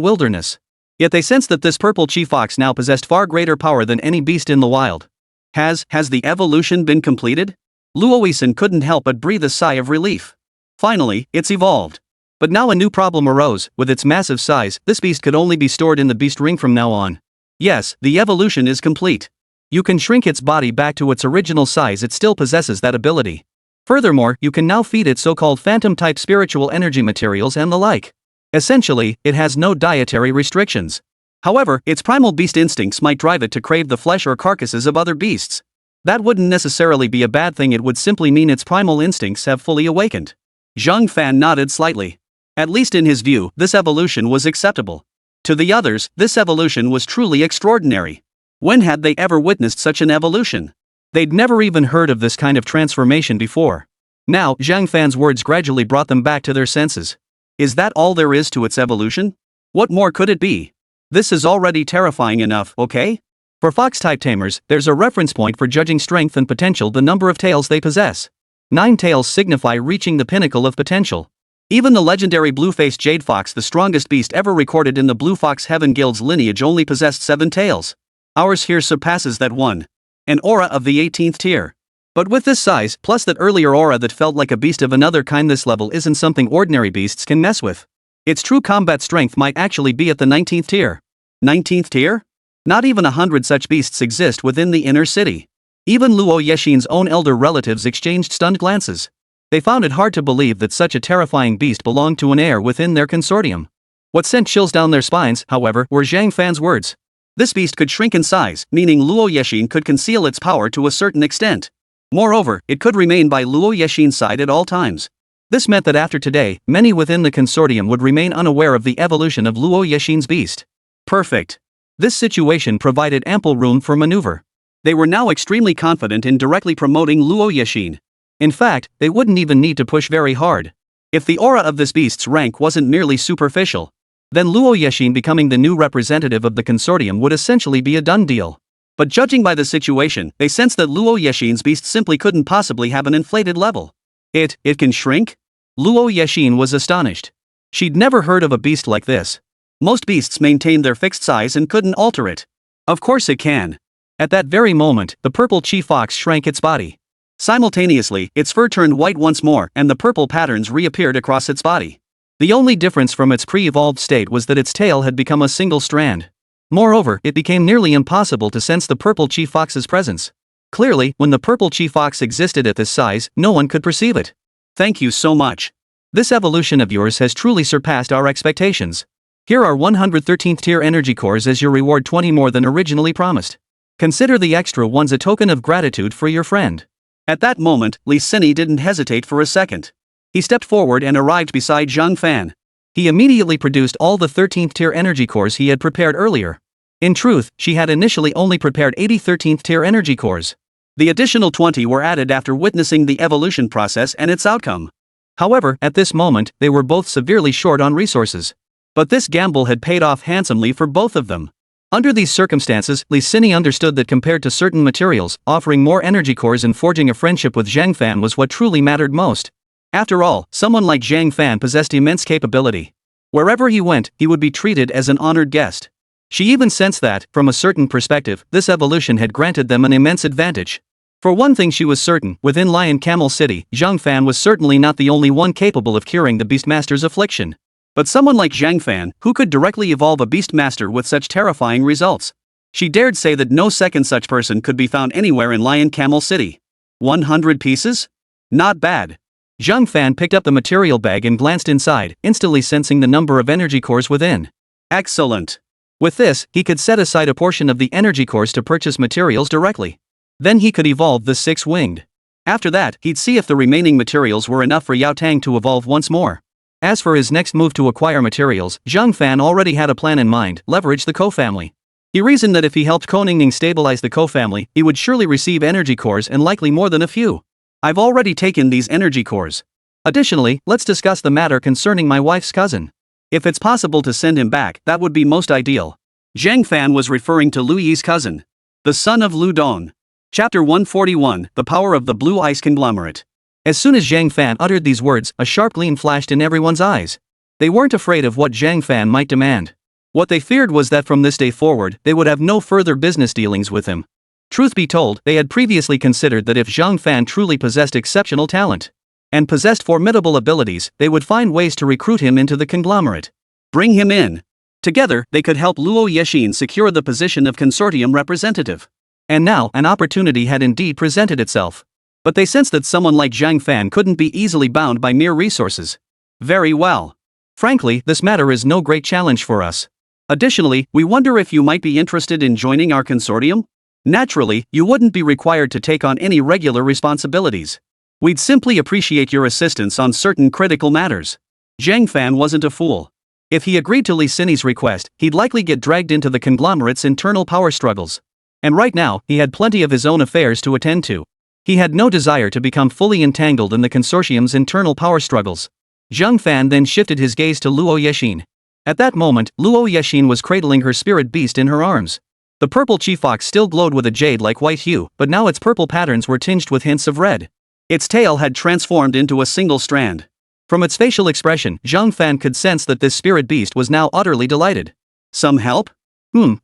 wilderness. Yet they sensed that this purple chi fox now possessed far greater power than any beast in the wild. Has the evolution been completed? Luo Yexin couldn't help but breathe a sigh of relief. Finally, it's evolved. But now a new problem arose. With its massive size, this beast could only be stored in the beast ring from now on. Yes, the evolution is complete. You can shrink its body back to its original size, it still possesses that ability. Furthermore, you can now feed it so-called phantom-type spiritual energy materials and the like. Essentially, it has no dietary restrictions. However, its primal beast instincts might drive it to crave the flesh or carcasses of other beasts. That wouldn't necessarily be a bad thing, it would simply mean its primal instincts have fully awakened. Zhang Fan nodded slightly. At least in his view, this evolution was acceptable. To the others, this evolution was truly extraordinary. When had they ever witnessed such an evolution? They'd never even heard of this kind of transformation before. Now, Zhang Fan's words gradually brought them back to their senses. Is that all there is to its evolution? What more could it be? This is already terrifying enough, okay? For fox-type tamers, there's a reference point for judging strength and potential: the number of tails they possess. 9 tails signify reaching the pinnacle of potential. Even the legendary blue-faced jade fox, the strongest beast ever recorded in the Blue Fox Heaven Guild's lineage, only possessed 7 tails. Ours here surpasses that one. An aura of the 18th tier. But with this size, plus that earlier aura that felt like a beast of another kind, this level isn't something ordinary beasts can mess with. Its true combat strength might actually be at the 19th tier. 19th tier? Not even 100 such beasts exist within the inner city. Even Luo Yexin's own elder relatives exchanged stunned glances. They found it hard to believe that such a terrifying beast belonged to an heir within their consortium. What sent chills down their spines, however, were Zhang Fan's words. This beast could shrink in size, meaning Luo Yexin could conceal its power to a certain extent. Moreover, it could remain by Luo Yexin's side at all times. This meant that after today, many within the consortium would remain unaware of the evolution of Luo Yexin's beast. Perfect. This situation provided ample room for maneuver. They were now extremely confident in directly promoting Luo Yexin. In fact, they wouldn't even need to push very hard. If the aura of this beast's rank wasn't merely superficial, then Luo Yexin becoming the new representative of the consortium would essentially be a done deal. But judging by the situation, they sensed that Luo Yexin's beast simply couldn't possibly have an inflated level. It can shrink? Luo Yexin was astonished. She'd never heard of a beast like this. Most beasts maintained their fixed size and couldn't alter it. Of course it can. At that very moment, the purple chi fox shrank its body. Simultaneously, its fur turned white once more, and the purple patterns reappeared across its body. The only difference from its pre-evolved state was that its tail had become a single strand. Moreover, it became nearly impossible to sense the purple chi fox's presence. Clearly, when the purple chi fox existed at this size, no one could perceive it. Thank you so much. This evolution of yours has truly surpassed our expectations. Here are 113th tier energy cores as your reward, 20 more than originally promised. Consider the extra ones a token of gratitude for your friend. At that moment, Li Sini didn't hesitate for a second. He stepped forward and arrived beside Zhang Fan. He immediately produced all the 13th tier energy cores he had prepared earlier. In truth, she had initially only prepared 80 13th tier energy cores. The additional 20 were added after witnessing the evolution process and its outcome. However, at this moment, they were both severely short on resources. But this gamble had paid off handsomely for both of them. Under these circumstances, Li Sini understood that compared to certain materials, offering more energy cores and forging a friendship with Zhang Fan was what truly mattered most. After all, someone like Zhang Fan possessed immense capability. Wherever he went, he would be treated as an honored guest. She even sensed that, from a certain perspective, this evolution had granted them an immense advantage. For one thing she was certain, within Lion Camel City, Zhang Fan was certainly not the only one capable of curing the Beastmaster's affliction. But someone like Zhang Fan, who could directly evolve a Beastmaster with such terrifying results. She dared say that no second such person could be found anywhere in Lion Camel City. 100 pieces? Not bad. Zhang Fan picked up the material bag and glanced inside, instantly sensing the number of energy cores within. Excellent. With this, he could set aside a portion of the energy cores to purchase materials directly. Then he could evolve the 6-winged. After that, he'd see if the remaining materials were enough for Yao Tang to evolve once more. As for his next move to acquire materials, Zhang Fan already had a plan in mind: leverage the Ko family. He reasoned that if he helped Ko Ningning stabilize the Ko family, he would surely receive energy cores, and likely more than a few. I've already taken these energy cores. Additionally, let's discuss the matter concerning my wife's cousin. If it's possible to send him back, that would be most ideal. Zhang Fan was referring to Lu Yi's cousin, the son of Lu Dong. Chapter 141, The Power of the Blue Ice Conglomerate. As soon as Zhang Fan uttered these words, a sharp gleam flashed in everyone's eyes. They weren't afraid of what Zhang Fan might demand. What they feared was that from this day forward, they would have no further business dealings with him. Truth be told, they had previously considered that if Zhang Fan truly possessed exceptional talent and possessed formidable abilities, they would find ways to recruit him into the conglomerate. Bring him in. Together, they could help Luo Yexin secure the position of consortium representative. And now, an opportunity had indeed presented itself. But they sensed that someone like Zhang Fan couldn't be easily bound by mere resources. Very well. Frankly, this matter is no great challenge for us. Additionally, we wonder if you might be interested in joining our consortium? Naturally, you wouldn't be required to take on any regular responsibilities. We'd simply appreciate your assistance on certain critical matters. Zhang Fan wasn't a fool. If he agreed to Li Sini's request, he'd likely get dragged into the conglomerate's internal power struggles. And right now, he had plenty of his own affairs to attend to. He had no desire to become fully entangled in the consortium's internal power struggles. Zhang Fan then shifted his gaze to Luo Yexin. At that moment, Luo Yexin was cradling her spirit beast in her arms. The purple Chifox still glowed with a jade-like white hue, but now its purple patterns were tinged with hints of red. Its tail had transformed into a single strand. From its facial expression, Zhang Fan could sense that this spirit beast was now utterly delighted. Some help?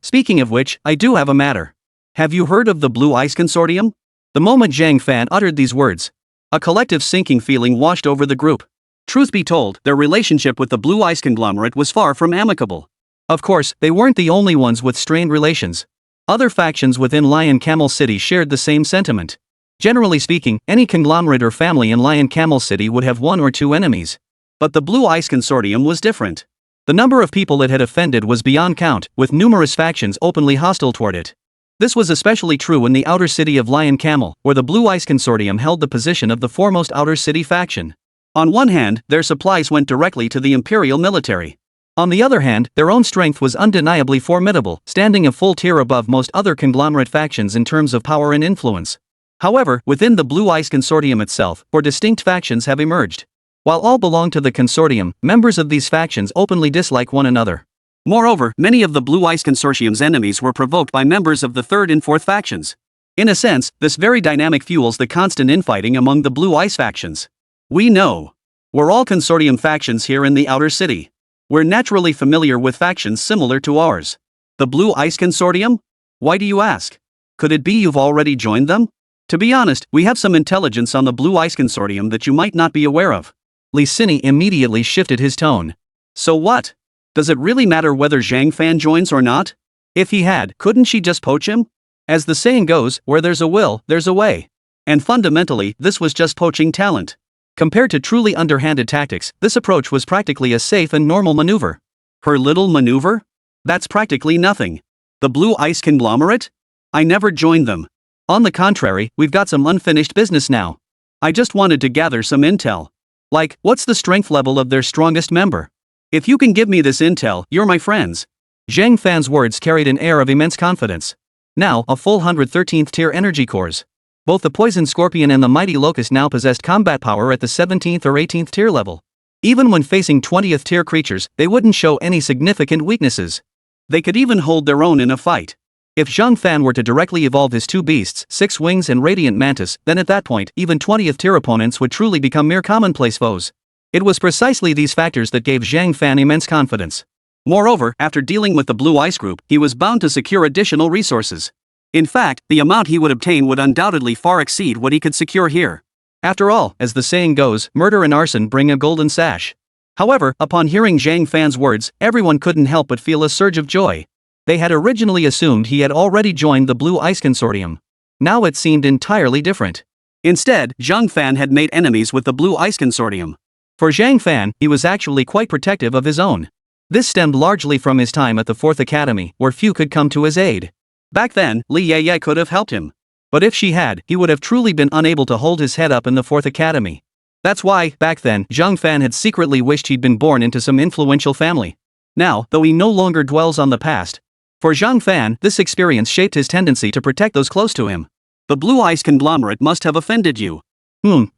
Speaking of which, I do have a matter. Have you heard of the Blue Ice Consortium? The moment Zhang Fan uttered these words, a collective sinking feeling washed over the group. Truth be told, their relationship with the Blue Ice conglomerate was far from amicable. Of course, they weren't the only ones with strained relations. Other factions within Lion Camel City shared the same sentiment. Generally speaking, any conglomerate or family in Lion Camel City would have one or two enemies. But the Blue Ice Consortium was different. The number of people it had offended was beyond count, with numerous factions openly hostile toward it. This was especially true in the outer city of Lion Camel, where the Blue Ice Consortium held the position of the foremost outer city faction. On one hand, their supplies went directly to the Imperial military. On the other hand, their own strength was undeniably formidable, standing a full tier above most other conglomerate factions in terms of power and influence. However, within the Blue Ice Consortium itself, four distinct factions have emerged. While all belong to the consortium, members of these factions openly dislike one another. Moreover, many of the Blue Ice Consortium's enemies were provoked by members of the third and fourth factions. In a sense, this very dynamic fuels the constant infighting among the Blue Ice factions. We know. We're all consortium factions here in the outer city. We're naturally familiar with factions similar to ours. The Blue Ice Consortium? Why do you ask? Could it be you've already joined them? To be honest, we have some intelligence on the Blue Ice Consortium that you might not be aware of. Li Sini immediately shifted his tone. So what? Does it really matter whether Zhang Fan joins or not? If he had, couldn't she just poach him? As the saying goes, where there's a will, there's a way. And fundamentally, this was just poaching talent. Compared to truly underhanded tactics, this approach was practically a safe and normal maneuver. Her little maneuver? That's practically nothing. The Blue Ice Conglomerate? I never joined them. On the contrary, we've got some unfinished business now. I just wanted to gather some intel. Like, what's the strength level of their strongest member? If you can give me this intel, you're my friends. Zhang Fan's words carried an air of immense confidence. Now, a full 113th tier energy cores. Both the Poison Scorpion and the Mighty Locust now possessed combat power at the 17th or 18th tier level. Even when facing 20th tier creatures, they wouldn't show any significant weaknesses. They could even hold their own in a fight. If Zhang Fan were to directly evolve his two beasts, Six Wings and Radiant Mantis, then at that point, even 20th tier opponents would truly become mere commonplace foes. It was precisely these factors that gave Zhang Fan immense confidence. Moreover, after dealing with the Blue Ice Group, he was bound to secure additional resources. In fact, the amount he would obtain would undoubtedly far exceed what he could secure here. After all, as the saying goes, murder and arson bring a golden sash. However, upon hearing Zhang Fan's words, everyone couldn't help but feel a surge of joy. They had originally assumed he had already joined the Blue Ice Consortium. Now it seemed entirely different. Instead, Zhang Fan had made enemies with the Blue Ice Consortium. For Zhang Fan, he was actually quite protective of his own. This stemmed largely from his time at the 4th Academy, where few could come to his aid. Back then, Li Yeye could have helped him. But if she had, he would have truly been unable to hold his head up in the 4th Academy. That's why, back then, Zhang Fan had secretly wished he'd been born into some influential family. Now, though he no longer dwells on the past, for Zhang Fan, this experience shaped his tendency to protect those close to him. The Blue Ice Conglomerate must have offended you.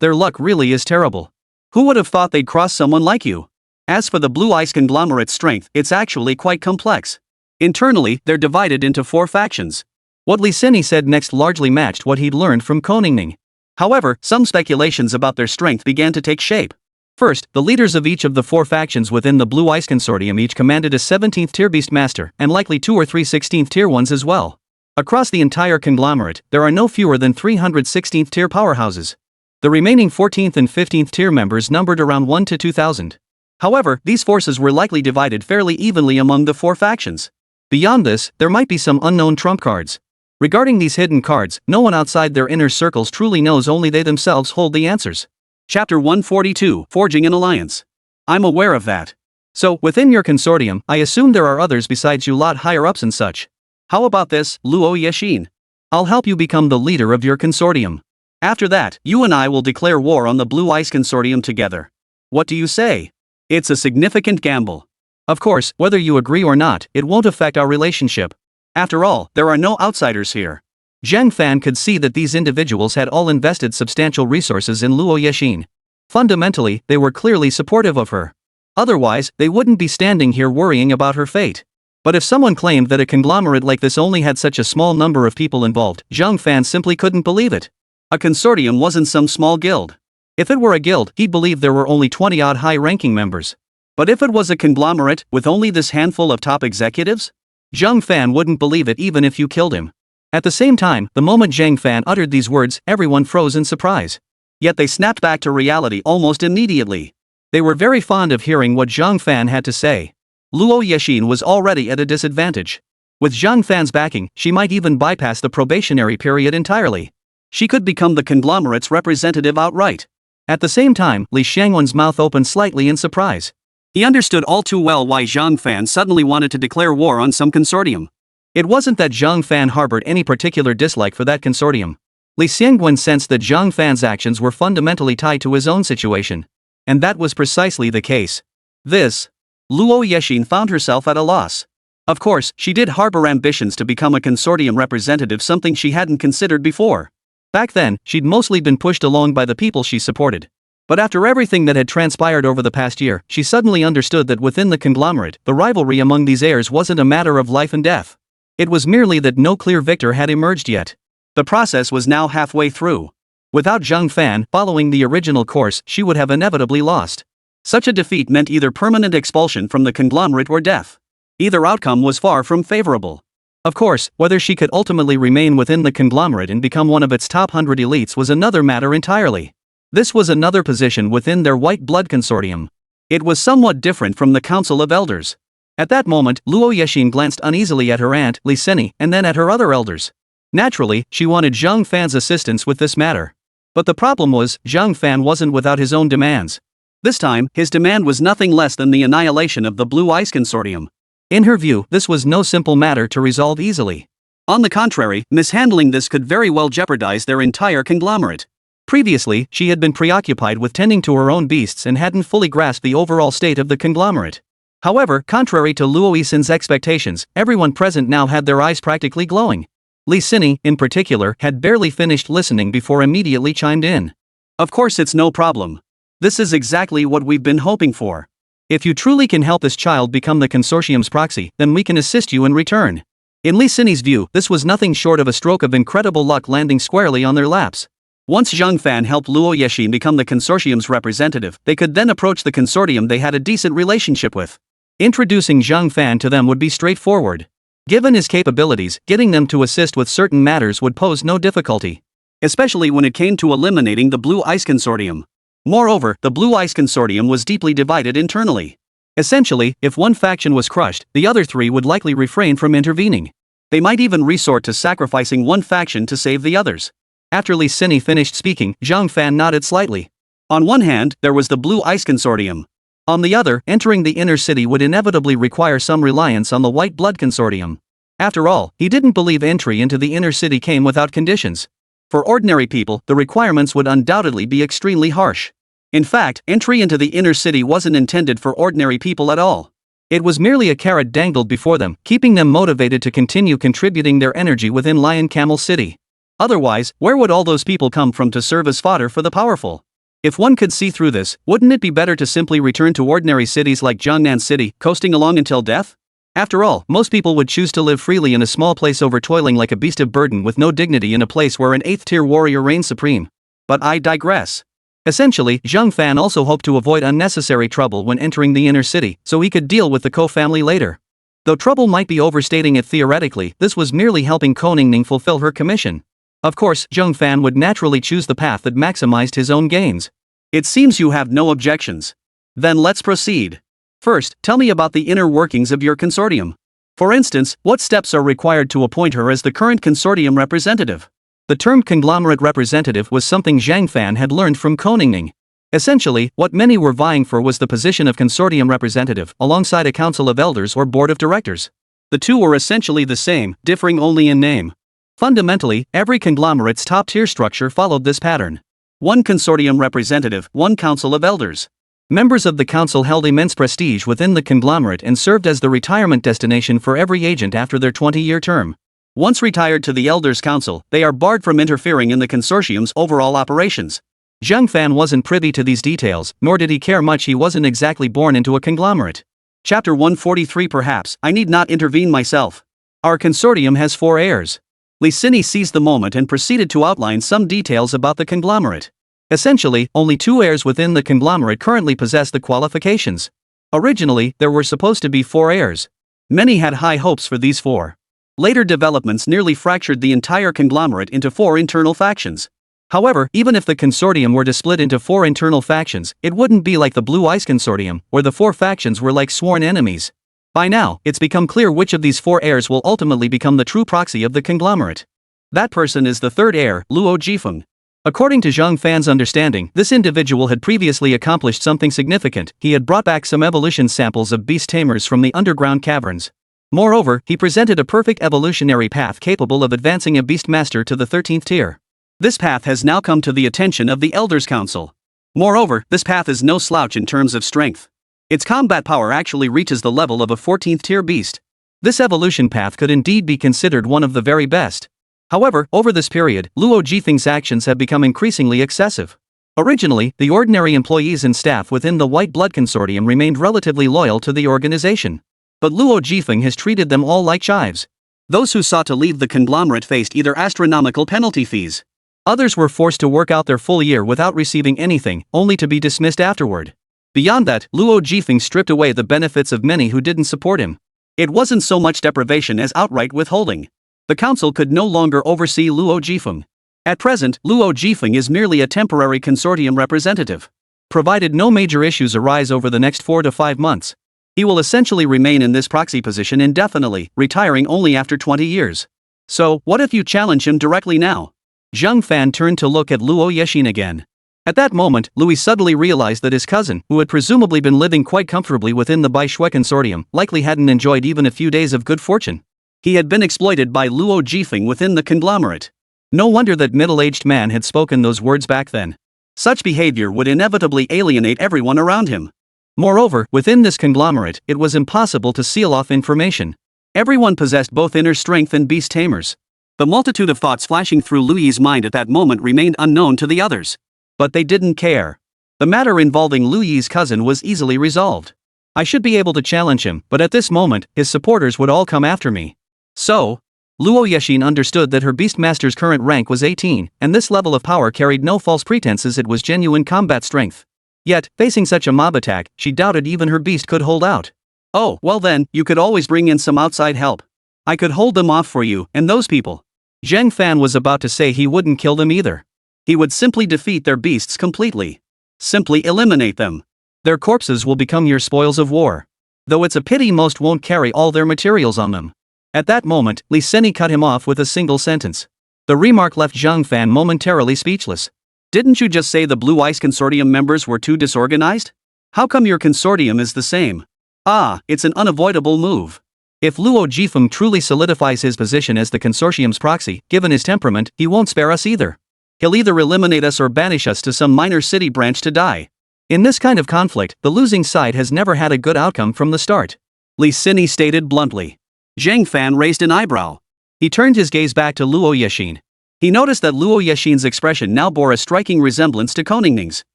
Their luck really is terrible. Who would have thought they'd cross someone like you? As for the Blue Ice Conglomerate's strength, it's actually quite complex. Internally, they're divided into 4 factions. What Li Sini said next largely matched what he'd learned from Koningning. However, some speculations about their strength began to take shape. First, the leaders of each of the 4 factions within the Blue Ice Consortium each commanded a 17th tier Beastmaster, and likely 2 or 3 16th tier ones as well. Across the entire conglomerate, there are no fewer than 300 16th tier powerhouses. The remaining 14th and 15th tier members numbered around 1 to 2,000. However, these forces were likely divided fairly evenly among the 4 factions. Beyond this, there might be some unknown trump cards. Regarding these hidden cards, no one outside their inner circles truly knows, only they themselves hold the answers. Chapter 142, Forging an Alliance. I'm aware of that. So, within your consortium, I assume there are others besides you, lot higher ups and such. How about this, Luo Yexin? I'll help you become the leader of your consortium. After that, you and I will declare war on the Blue Ice Consortium together. What do you say? It's a significant gamble. Of course, whether you agree or not, it won't affect our relationship. After all, there are no outsiders here. Zhang Fan could see that these individuals had all invested substantial resources in Luo Yexin. Fundamentally, they were clearly supportive of her. Otherwise, they wouldn't be standing here worrying about her fate. But if someone claimed that a conglomerate like this only had such a small number of people involved, Zhang Fan simply couldn't believe it. A consortium wasn't some small guild. If it were a guild, he'd believe there were only 20-odd high-ranking members. But if it was a conglomerate, with only this handful of top executives? Zhang Fan wouldn't believe it even if you killed him. At the same time, the moment Zhang Fan uttered these words, everyone froze in surprise. Yet they snapped back to reality almost immediately. They were very fond of hearing what Zhang Fan had to say. Luo Yexin was already at a disadvantage. With Zhang Fan's backing, she might even bypass the probationary period entirely. She could become the conglomerate's representative outright. At the same time, Li Xiangwen's mouth opened slightly in surprise. He understood all too well why Zhang Fan suddenly wanted to declare war on some consortium. It wasn't that Zhang Fan harbored any particular dislike for that consortium. Li Xiangwen sensed that Zhang Fan's actions were fundamentally tied to his own situation. And that was precisely the case. Luo Yexin found herself at a loss. Of course, she did harbor ambitions to become a consortium representative, something she hadn't considered before. Back then, she'd mostly been pushed along by the people she supported. But after everything that had transpired over the past year, she suddenly understood that within the conglomerate, the rivalry among these heirs wasn't a matter of life and death. It was merely that no clear victor had emerged yet. The process was now halfway through. Without Zhang Fan following the original course, she would have inevitably lost. Such a defeat meant either permanent expulsion from the conglomerate or death. Either outcome was far from favorable. Of course, whether she could ultimately remain within the conglomerate and become one of its top 100 elites was another matter entirely. This was another position within their white blood consortium. It was somewhat different from the Council of Elders. At that moment, Luo Yexin glanced uneasily at her aunt, Li Sini, and then at her other elders. Naturally, she wanted Zhang Fan's assistance with this matter. But the problem was, Zhang Fan wasn't without his own demands. This time, his demand was nothing less than the annihilation of the Blue Ice Consortium. In her view, this was no simple matter to resolve easily. On the contrary, mishandling this could very well jeopardize their entire conglomerate. Previously, she had been preoccupied with tending to her own beasts and hadn't fully grasped the overall state of the conglomerate. However, contrary to Luo Yexin's expectations, everyone present now had their eyes practically glowing. Li Sini, in particular, had barely finished listening before immediately chimed in. Of course, it's no problem. This is exactly what we've been hoping for. If you truly can help this child become the consortium's proxy, then we can assist you in return. In Li Sini's view, this was nothing short of a stroke of incredible luck landing squarely on their laps. Once Zhang Fan helped Luo Yexin become the consortium's representative, they could then approach the consortium they had a decent relationship with. Introducing Zhang Fan to them would be straightforward. Given his capabilities, getting them to assist with certain matters would pose no difficulty. Especially when it came to eliminating the Blue Ice Consortium. Moreover, the Blue Ice Consortium was deeply divided internally. Essentially, if one faction was crushed, the other three would likely refrain from intervening. They might even resort to sacrificing one faction to save the others. After Li Sini finished speaking, Zhang Fan nodded slightly. On one hand, there was the Blue Ice Consortium. On the other, entering the inner city would inevitably require some reliance on the White Blood Consortium. After all, he didn't believe entry into the inner city came without conditions. For ordinary people, the requirements would undoubtedly be extremely harsh. In fact, entry into the inner city wasn't intended for ordinary people at all. It was merely a carrot dangled before them, keeping them motivated to continue contributing their energy within Lion Camel City. Otherwise, where would all those people come from to serve as fodder for the powerful? If one could see through this, wouldn't it be better to simply return to ordinary cities like Jiangnan City, coasting along until death? After all, most people would choose to live freely in a small place over toiling like a beast of burden with no dignity in a place where an 8th-tier warrior reigns supreme. But I digress. Essentially, Zhang Fan also hoped to avoid unnecessary trouble when entering the inner city, so he could deal with the Ko family later. Though trouble might be overstating it theoretically, this was merely helping Ko Ningning fulfill her commission. Of course, Zhang Fan would naturally choose the path that maximized his own gains. It seems you have no objections. Then let's proceed. First, tell me about the inner workings of your consortium. For instance, what steps are required to appoint her as the current consortium representative? The term conglomerate representative was something Zhang Fan had learned from Ko Ningning. Essentially, what many were vying for was the position of consortium representative, alongside a council of elders or board of directors. The two were essentially the same, differing only in name. Fundamentally, every conglomerate's top-tier structure followed this pattern. One consortium representative, one council of elders. Members of the council held immense prestige within the conglomerate and served as the retirement destination for every agent after their 20-year term. Once retired to the elders' council, they are barred from interfering in the consortium's overall operations. Zhang Fan wasn't privy to these details, nor did he care much. He wasn't exactly born into a conglomerate. Chapter 143. Perhaps I need not intervene myself. Our consortium has 4 heirs. Lee Sin-hee seized the moment and proceeded to outline some details about the conglomerate. Essentially, only 2 heirs within the conglomerate currently possess the qualifications. Originally, there were supposed to be 4 heirs. Many had high hopes for these 4. Later developments nearly fractured the entire conglomerate into 4 internal factions. However, even if the consortium were to split into 4 internal factions, it wouldn't be like the Blue Ice Consortium, where the 4 factions were like sworn enemies. By now, it's become clear which of these 4 heirs will ultimately become the true proxy of the conglomerate. That person is the 3rd heir, Luo Jifeng. According to Zhang Fan's understanding, this individual had previously accomplished something significant. He had brought back some evolution samples of beast tamers from the underground caverns. Moreover, he presented a perfect evolutionary path capable of advancing a beastmaster to the 13th tier. This path has now come to the attention of the Elders Council. Moreover, this path is no slouch in terms of strength. Its combat power actually reaches the level of a 14th tier beast. This evolution path could indeed be considered one of the very best. However, over this period, Luo Jifeng's actions have become increasingly excessive. Originally, the ordinary employees and staff within the White Blood Consortium remained relatively loyal to the organization. But Luo Jifeng has treated them all like chives. Those who sought to leave the conglomerate faced either astronomical penalty fees. Others were forced to work out their full year without receiving anything, only to be dismissed afterward. Beyond that, Luo Jifeng stripped away the benefits of many who didn't support him. It wasn't so much deprivation as outright withholding. The council could no longer oversee Luo Jifeng. At present, Luo Jifeng is merely a temporary consortium representative. Provided no major issues arise over the next 4 to 5 months, he will essentially remain in this proxy position indefinitely, retiring only after 20 years. So, what if you challenge him directly now? Zhang Fan turned to look at Luo Yexin again. At that moment, Louis suddenly realized that his cousin, who had presumably been living quite comfortably within the Bai Shui Consortium, likely hadn't enjoyed even a few days of good fortune. He had been exploited by Luo Jifeng within the conglomerate. No wonder that middle-aged man had spoken those words back then. Such behavior would inevitably alienate everyone around him. Moreover, within this conglomerate, it was impossible to seal off information. Everyone possessed both inner strength and beast tamers. The multitude of thoughts flashing through Louis's mind at that moment remained unknown to the others. But they didn't care. The matter involving Louis's cousin was easily resolved. I should be able to challenge him, but at this moment, his supporters would all come after me. So, Luo Yexin understood that her beastmaster's current rank was 18, and this level of power carried no false pretenses, it was genuine combat strength. Yet, facing such a mob attack, she doubted even her beast could hold out. Oh, well then, you could always bring in some outside help. I could hold them off for you, and those people. Zhang Fan was about to say he wouldn't kill them either. He would simply defeat their beasts completely. Simply eliminate them. Their corpses will become your spoils of war. Though it's a pity most won't carry all their materials on them. At that moment, Lee Sin-hee cut him off with a single sentence. The remark left Zhang Fan momentarily speechless. Didn't you just say the Blue Ice Consortium members were too disorganized? How come your consortium is the same? Ah, it's an unavoidable move. If Luo Jifeng truly solidifies his position as the consortium's proxy, given his temperament, he won't spare us either. He'll either eliminate us or banish us to some minor city branch to die. In this kind of conflict, the losing side has never had a good outcome from the start. Lee Sin-hee stated bluntly. Zhang Fan raised an eyebrow. He turned his gaze back to Luo Yexin. He noticed that Luo Yexin's expression now bore a striking resemblance to Koningning's.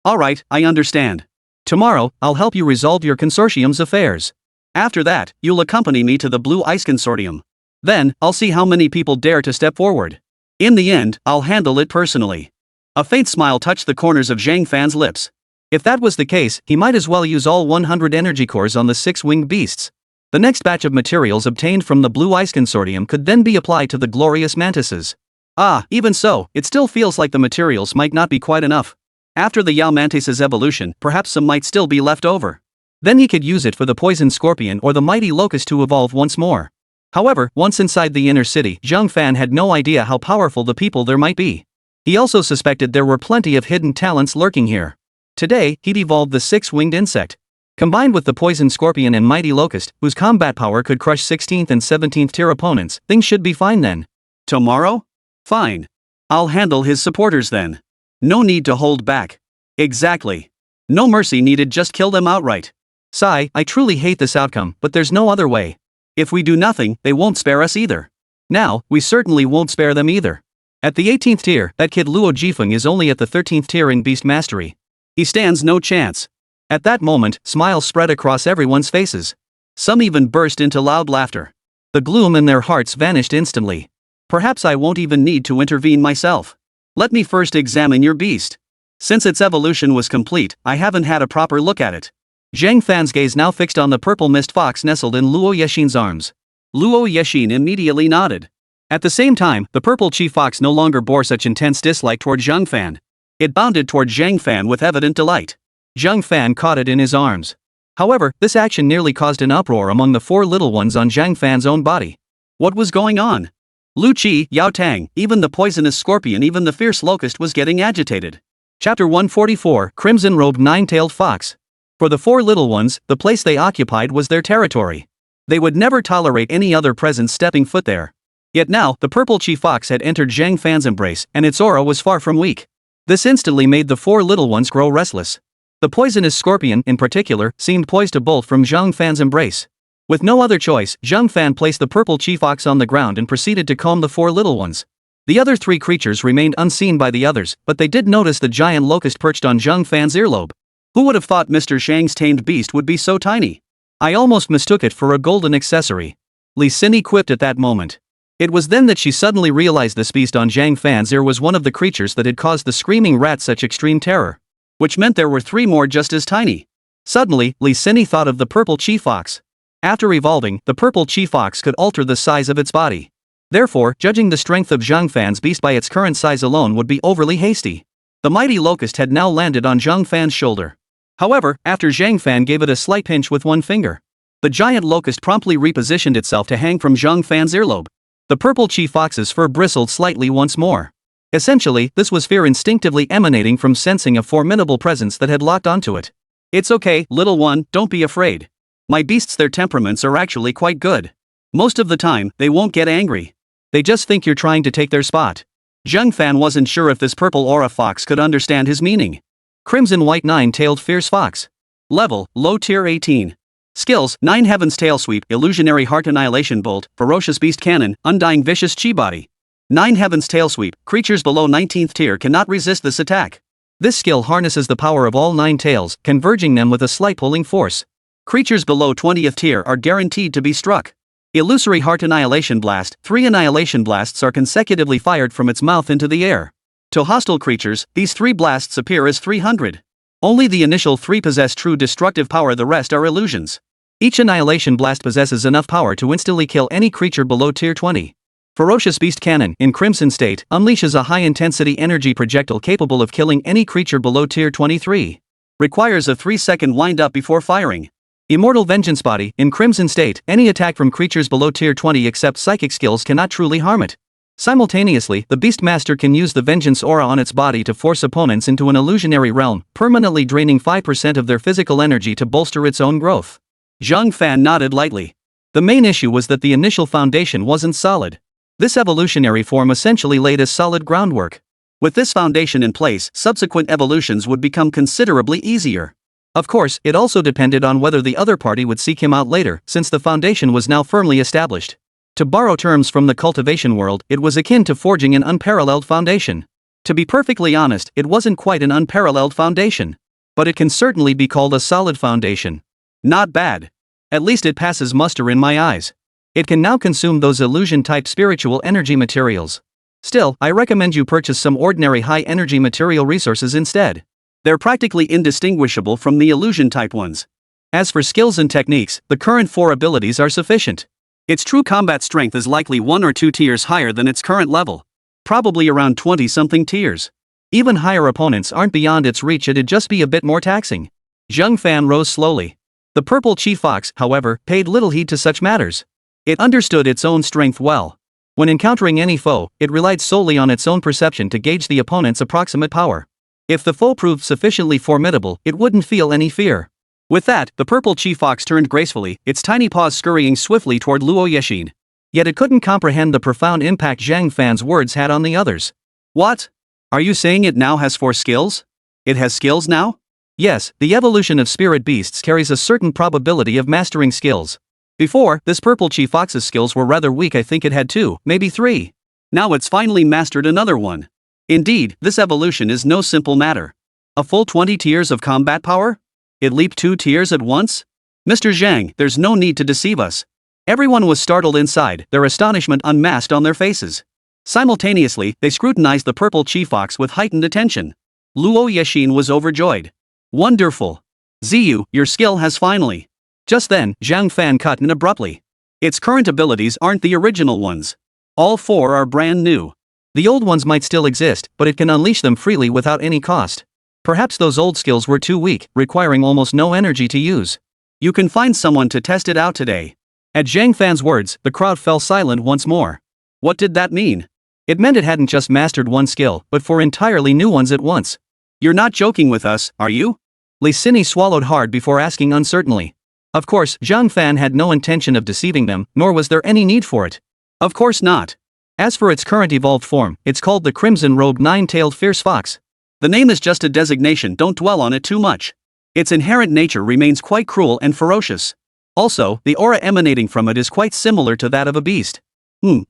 Alright, I understand. Tomorrow, I'll help you resolve your consortium's affairs. After that, you'll accompany me to the Blue Ice Consortium. Then, I'll see how many people dare to step forward. In the end, I'll handle it personally. A faint smile touched the corners of Zhang Fan's lips. If that was the case, he might as well use all 100 energy cores on the 6-winged beasts. The next batch of materials obtained from the Blue Ice Consortium could then be applied to the glorious mantises. Ah, even so, it still feels like the materials might not be quite enough. After the Yao Mantis's evolution, perhaps some might still be left over. Then he could use it for the poison scorpion or the mighty locust to evolve once more. However, once inside the inner city, Zhang Fan had no idea how powerful the people there might be. He also suspected there were plenty of hidden talents lurking here. Today, he'd evolved the 6-winged insect. Combined with the poison scorpion and mighty locust, whose combat power could crush 16th and 17th tier opponents, things should be fine then. Tomorrow? Fine. I'll handle his supporters then. No need to hold back. Exactly. No mercy needed, just kill them outright. Sigh, I truly hate this outcome, but there's no other way. If we do nothing, they won't spare us either. Now, we certainly won't spare them either. At the 18th tier, that kid Luo Jifeng is only at the 13th tier in beast mastery. He stands no chance. At that moment, smiles spread across everyone's faces. Some even burst into loud laughter. The gloom in their hearts vanished instantly. Perhaps I won't even need to intervene myself. Let me first examine your beast. Since its evolution was complete, I haven't had a proper look at it. Zhang Fan's gaze now fixed on the purple mist fox nestled in Luo Yexin's arms. Luo Yexin immediately nodded. At the same time, the purple chief fox no longer bore such intense dislike toward Zhang Fan. It bounded toward Zhang Fan with evident delight. Zhang Fan caught it in his arms. However, this action nearly caused an uproar among the four little ones on Zhang Fan's own body. What was going on? Lu Qi, Yao Tang, even the poisonous scorpion, even the fierce locust was getting agitated. Chapter 144, Crimson-Robed Nine-Tailed Fox. For the four little ones, the place they occupied was their territory. They would never tolerate any other presence stepping foot there. Yet now, the purple chief fox had entered Zhang Fan's embrace, and its aura was far from weak. This instantly made the four little ones grow restless. The poisonous scorpion, in particular, seemed poised to bolt from Zhang Fan's embrace. With no other choice, Zhang Fan placed the purple chief fox on the ground and proceeded to comb the four little ones. The other three creatures remained unseen by the others, but they did notice the giant locust perched on Zhang Fan's earlobe. Who would have thought Mr. Shang's tamed beast would be so tiny? I almost mistook it for a golden accessory. Li Xin quipped at that moment. It was then that she suddenly realized this beast on Zhang Fan's ear was one of the creatures that had caused the screaming rat such extreme terror. Which meant there were three more just as tiny. Suddenly, Li Xin thought of the purple chief fox. After evolving, the purple chief fox could alter the size of its body. Therefore, judging the strength of Zhang Fan's beast by its current size alone would be overly hasty. The mighty locust had now landed on Zhang Fan's shoulder. However, after Zhang Fan gave it a slight pinch with one finger, the giant locust promptly repositioned itself to hang from Zhang Fan's earlobe. The purple chief fox's fur bristled slightly once more. Essentially, this was fear instinctively emanating from sensing a formidable presence that had locked onto it. It's okay, little one, don't be afraid. My beasts, their temperaments are actually quite good. Most of the time, they won't get angry. They just think you're trying to take their spot. Zhang Fan wasn't sure if this purple aura fox could understand his meaning. Crimson White Nine-Tailed Fierce Fox. Level, Low Tier 18. Skills, 9 Heaven's Tail Sweep, Illusionary Heart Annihilation Bolt, Ferocious Beast Cannon, Undying Vicious Chi Body. 9 Heaven's Tail Sweep, creatures below 19th tier cannot resist this attack. This skill harnesses the power of all 9 tails, converging them with a slight pulling force. Creatures below 20th tier are guaranteed to be struck. Illusory Heart Annihilation Blast, 3 Annihilation Blasts are consecutively fired from its mouth into the air. To hostile creatures, these 3 blasts appear as 300. Only the initial 3 possess true destructive power, the rest are illusions. Each Annihilation Blast possesses enough power to instantly kill any creature below tier 20. Ferocious Beast Cannon, in Crimson State, unleashes a high-intensity energy projectile capable of killing any creature below tier 23. Requires a 3-second wind-up before firing. Immortal Vengeance Body, in Crimson State, any attack from creatures below tier 20 except psychic skills cannot truly harm it. Simultaneously, the Beastmaster can use the Vengeance aura on its body to force opponents into an illusionary realm, permanently draining 5% of their physical energy to bolster its own growth. Zhang Fan nodded lightly. The main issue was that the initial foundation wasn't solid. This evolutionary form essentially laid a solid groundwork. With this foundation in place, subsequent evolutions would become considerably easier. Of course, it also depended on whether the other party would seek him out later, since the foundation was now firmly established. To borrow terms from the cultivation world, it was akin to forging an unparalleled foundation. To be perfectly honest, it wasn't quite an unparalleled foundation. But it can certainly be called a solid foundation. Not bad. At least it passes muster in my eyes. It can now consume those illusion-type spiritual energy materials. Still, I recommend you purchase some ordinary high-energy material resources instead. They're practically indistinguishable from the illusion-type ones. As for skills and techniques, the current 4 abilities are sufficient. Its true combat strength is likely 1 or 2 tiers higher than its current level. Probably around 20-something tiers. Even higher opponents aren't beyond its reach, it'd just be a bit more taxing. Zhang Fan rose slowly. The purple chief fox, however, paid little heed to such matters. It understood its own strength well. When encountering any foe, it relied solely on its own perception to gauge the opponent's approximate power. If the foe proved sufficiently formidable, it wouldn't feel any fear. With that, the purple chief fox turned gracefully, its tiny paws scurrying swiftly toward Luo Yexin. Yet it couldn't comprehend the profound impact Zhang Fan's words had on the others. What? Are you saying it now has 4 skills? It has skills now? Yes, the evolution of spirit beasts carries a certain probability of mastering skills. Before, this purple chief fox's skills were rather weak. I think it had 2, maybe 3. Now it's finally mastered another one. Indeed, this evolution is no simple matter. A full 20 tiers of combat power? It leaped 2 tiers at once? Mr. Zhang, there's no need to deceive us. Everyone was startled inside, their astonishment unmasked on their faces. Simultaneously, they scrutinized the purple chi fox with heightened attention. Luo Yexin was overjoyed. Wonderful. Ziyu, your skill has finally. Just then, Zhang Fan cut in abruptly. Its current abilities aren't the original ones. All 4 are brand new. The old ones might still exist, but it can unleash them freely without any cost. Perhaps those old skills were too weak, requiring almost no energy to use. You can find someone to test it out today. At Zhang Fan's words, the crowd fell silent once more. What did that mean? It meant it hadn't just mastered one skill, but 4 entirely new ones at once. You're not joking with us, are you? Li Sini swallowed hard before asking uncertainly. Of course, Zhang Fan had no intention of deceiving them, nor was there any need for it. Of course not. As for its current evolved form, it's called the Crimson-Robed Nine-Tailed Fierce Fox. The name is just a designation, don't dwell on it too much. Its inherent nature remains quite cruel and ferocious. Also, the aura emanating from it is quite similar to that of a beast.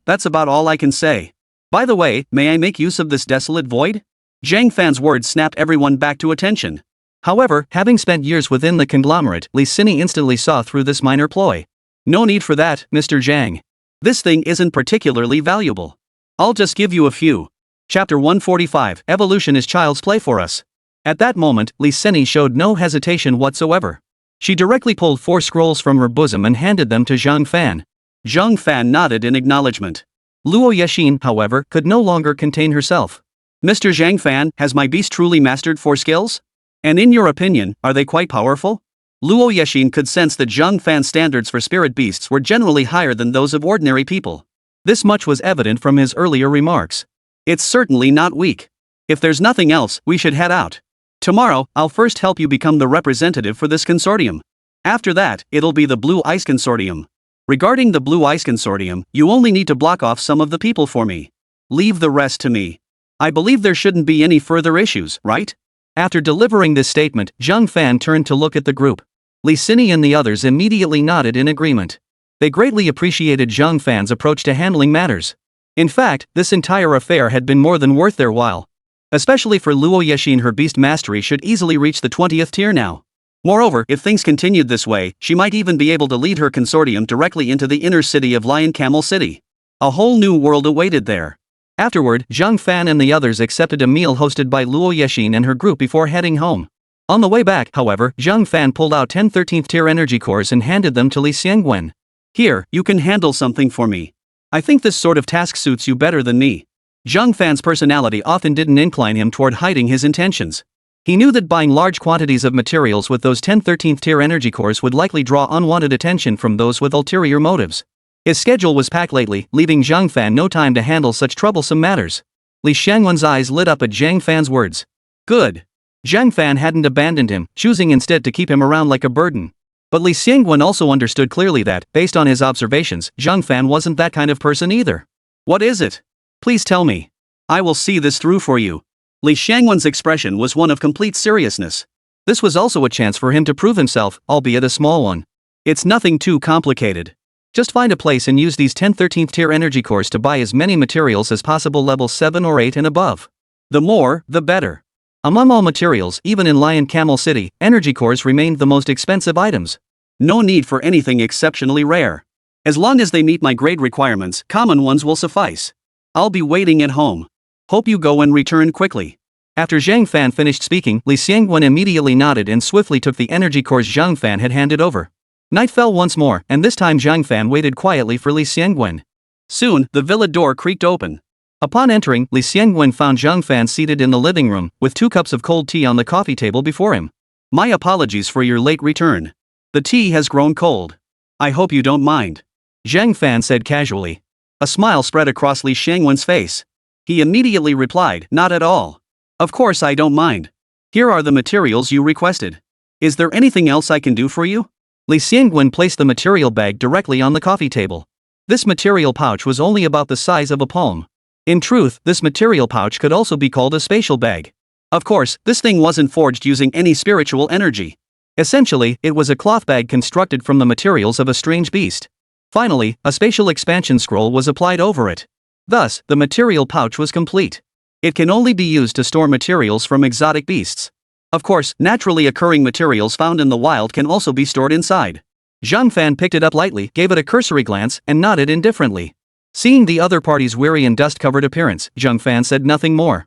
That's about all I can say. By the way, may I make use of this desolate void? Zhang Fan's words snapped everyone back to attention. However, having spent years within the conglomerate, Li Sini instantly saw through this minor ploy. No need for that, Mr. Zhang. This thing isn't particularly valuable. I'll just give you a few. Chapter 145, Evolution is Child's Play for Us. At that moment, Li Sini showed no hesitation whatsoever. She directly pulled 4 scrolls from her bosom and handed them to Zhang Fan. Zhang Fan nodded in acknowledgement. Luo Yexin, however, could no longer contain herself. Mr. Zhang Fan, has my beast truly mastered 4 skills? And in your opinion, are they quite powerful? Luo Yexin could sense that Zhang Fan's standards for spirit beasts were generally higher than those of ordinary people. This much was evident from his earlier remarks. It's certainly not weak. If there's nothing else, we should head out. Tomorrow, I'll first help you become the representative for this consortium. After that, it'll be the Blue Ice Consortium. Regarding the Blue Ice Consortium, you only need to block off some of the people for me. Leave the rest to me. I believe there shouldn't be any further issues, right? After delivering this statement, Zhang Fan turned to look at the group. Li Sini and the others immediately nodded in agreement. They greatly appreciated Zhang Fan's approach to handling matters. In fact, this entire affair had been more than worth their while. Especially for Luo Yexin, her beast mastery should easily reach the 20th tier now. Moreover, if things continued this way, she might even be able to lead her consortium directly into the inner city of Lion Camel City. A whole new world awaited there. Afterward, Zhang Fan and the others accepted a meal hosted by Luo Yexin and her group before heading home. On the way back, however, Zhang Fan pulled out 10 13th tier energy cores and handed them to Li Xiangwen. Here, you can handle something for me. I think this sort of task suits you better than me. Zhang Fan's personality often didn't incline him toward hiding his intentions. He knew that buying large quantities of materials with those 10 13th tier energy cores would likely draw unwanted attention from those with ulterior motives. His schedule was packed lately, leaving Zhang Fan no time to handle such troublesome matters. Li Xiangwen's eyes lit up at Zhang Fan's words. Good. Zhang Fan hadn't abandoned him, choosing instead to keep him around like a burden. But Li Xiangwen also understood clearly that, based on his observations, Zhang Fan wasn't that kind of person either. What is it? Please tell me. I will see this through for you. Li Xiangwen's expression was one of complete seriousness. This was also a chance for him to prove himself, albeit a small one. It's nothing too complicated. Just find a place and use these 10 13th tier energy cores to buy as many materials as possible, level 7 or 8 and above. The more, the better. Among all materials, even in Lion Camel City, energy cores remained the most expensive items. No need for anything exceptionally rare. As long as they meet my grade requirements, common ones will suffice. I'll be waiting at home. Hope you go and return quickly. After Zhang Fan finished speaking, Li Xiangwen immediately nodded and swiftly took the energy cores Zhang Fan had handed over. Night fell once more, and this time Zhang Fan waited quietly for Li Xiangwen. Soon, the villa door creaked open. Upon entering, Li Xiangwen found Zhang Fan seated in the living room, with 2 cups of cold tea on the coffee table before him. My apologies for your late return. The tea has grown cold. I hope you don't mind. Zhang Fan said casually. A smile spread across Li Xiangwen's face. He immediately replied, not at all. Of course I don't mind. Here are the materials you requested. Is there anything else I can do for you? Li Xiangwen placed the material bag directly on the coffee table. This material pouch was only about the size of a palm. In truth, this material pouch could also be called a spatial bag. Of course, this thing wasn't forged using any spiritual energy. Essentially, it was a cloth bag constructed from the materials of a strange beast. Finally, a spatial expansion scroll was applied over it. Thus, the material pouch was complete. It can only be used to store materials from exotic beasts. Of course, naturally occurring materials found in the wild can also be stored inside. Zhang Fan picked it up lightly, gave it a cursory glance, and nodded indifferently. Seeing the other party's weary and dust-covered appearance, Zhang Fan said nothing more.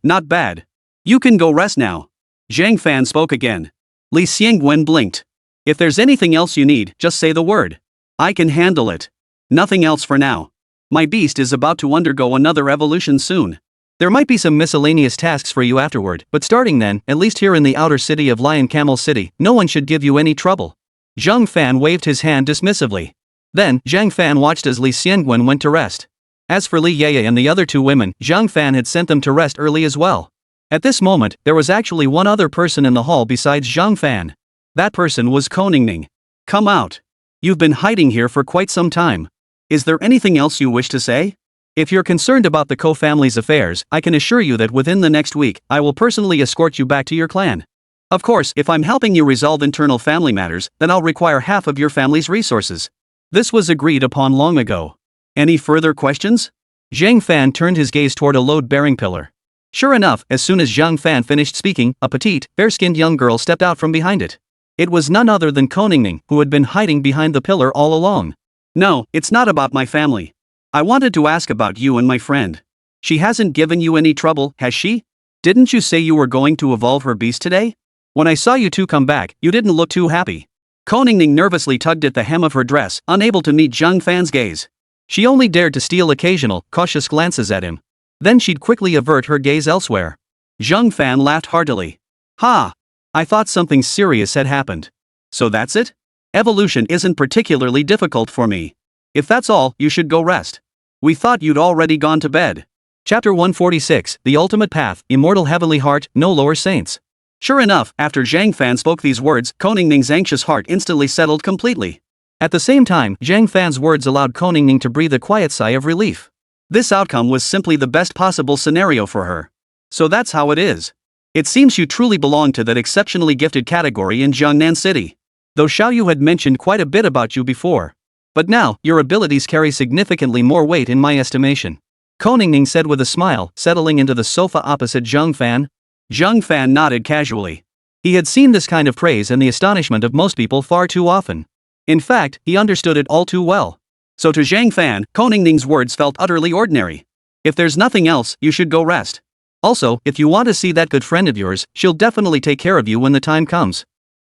Not bad. You can go rest now. Zhang Fan spoke again. Li Xiangwen blinked. If there's anything else you need, just say the word. I can handle it. Nothing else for now. My beast is about to undergo another evolution soon. There might be some miscellaneous tasks for you afterward, but starting then, at least here in the outer city of Lion Camel City, no one should give you any trouble. Zhang Fan waved his hand dismissively. Then, Zhang Fan watched as Li Xiangwen went to rest. As for Li Yeye and the other two women, Zhang Fan had sent them to rest early as well. At this moment, there was actually one other person in the hall besides Zhang Fan. That person was Koningning. Come out. You've been hiding here for quite some time. Is there anything else you wish to say? If you're concerned about the Ko family's affairs, I can assure you that within the next week, I will personally escort you back to your clan. Of course, if I'm helping you resolve internal family matters, then I'll require half of your family's resources. This was agreed upon long ago. Any further questions? Zhang Fan turned his gaze toward a load-bearing pillar. Sure enough, as soon as Zhang Fan finished speaking, a petite, fair-skinned young girl stepped out from behind it. It was none other than Koningning, who had been hiding behind the pillar all along. No, it's not about my family. I wanted to ask about you and my friend. She hasn't given you any trouble, has she? Didn't you say you were going to evolve her beast today? When I saw you two come back, you didn't look too happy. Koningning nervously tugged at the hem of her dress, unable to meet Zhang Fan's gaze. She only dared to steal occasional, cautious glances at him. Then she'd quickly avert her gaze elsewhere. Zhang Fan laughed heartily. Ha! I thought something serious had happened. So that's it? Evolution isn't particularly difficult for me. If that's all, you should go rest. We thought you'd already gone to bed. Chapter 146, The Ultimate Path, Immortal Heavenly Heart, No Lower Saints. Sure enough, after Zhang Fan spoke these words, Koningning's anxious heart instantly settled completely. At the same time, Zhang Fan's words allowed Koningning to breathe a quiet sigh of relief. This outcome was simply the best possible scenario for her. So that's how it is. It seems you truly belong to that exceptionally gifted category in Jiangnan City. Though Xiaoyu had mentioned quite a bit about you before. But now, your abilities carry significantly more weight in my estimation. Koningning said with a smile, settling into the sofa opposite Zhang Fan. Zhang Fan nodded casually. He had seen this kind of praise and the astonishment of most people far too often. In fact, he understood it all too well. So to Zhang Fan, Koningning's words felt utterly ordinary. If there's nothing else, you should go rest. Also, if you want to see that good friend of yours, she'll definitely take care of you when the time comes.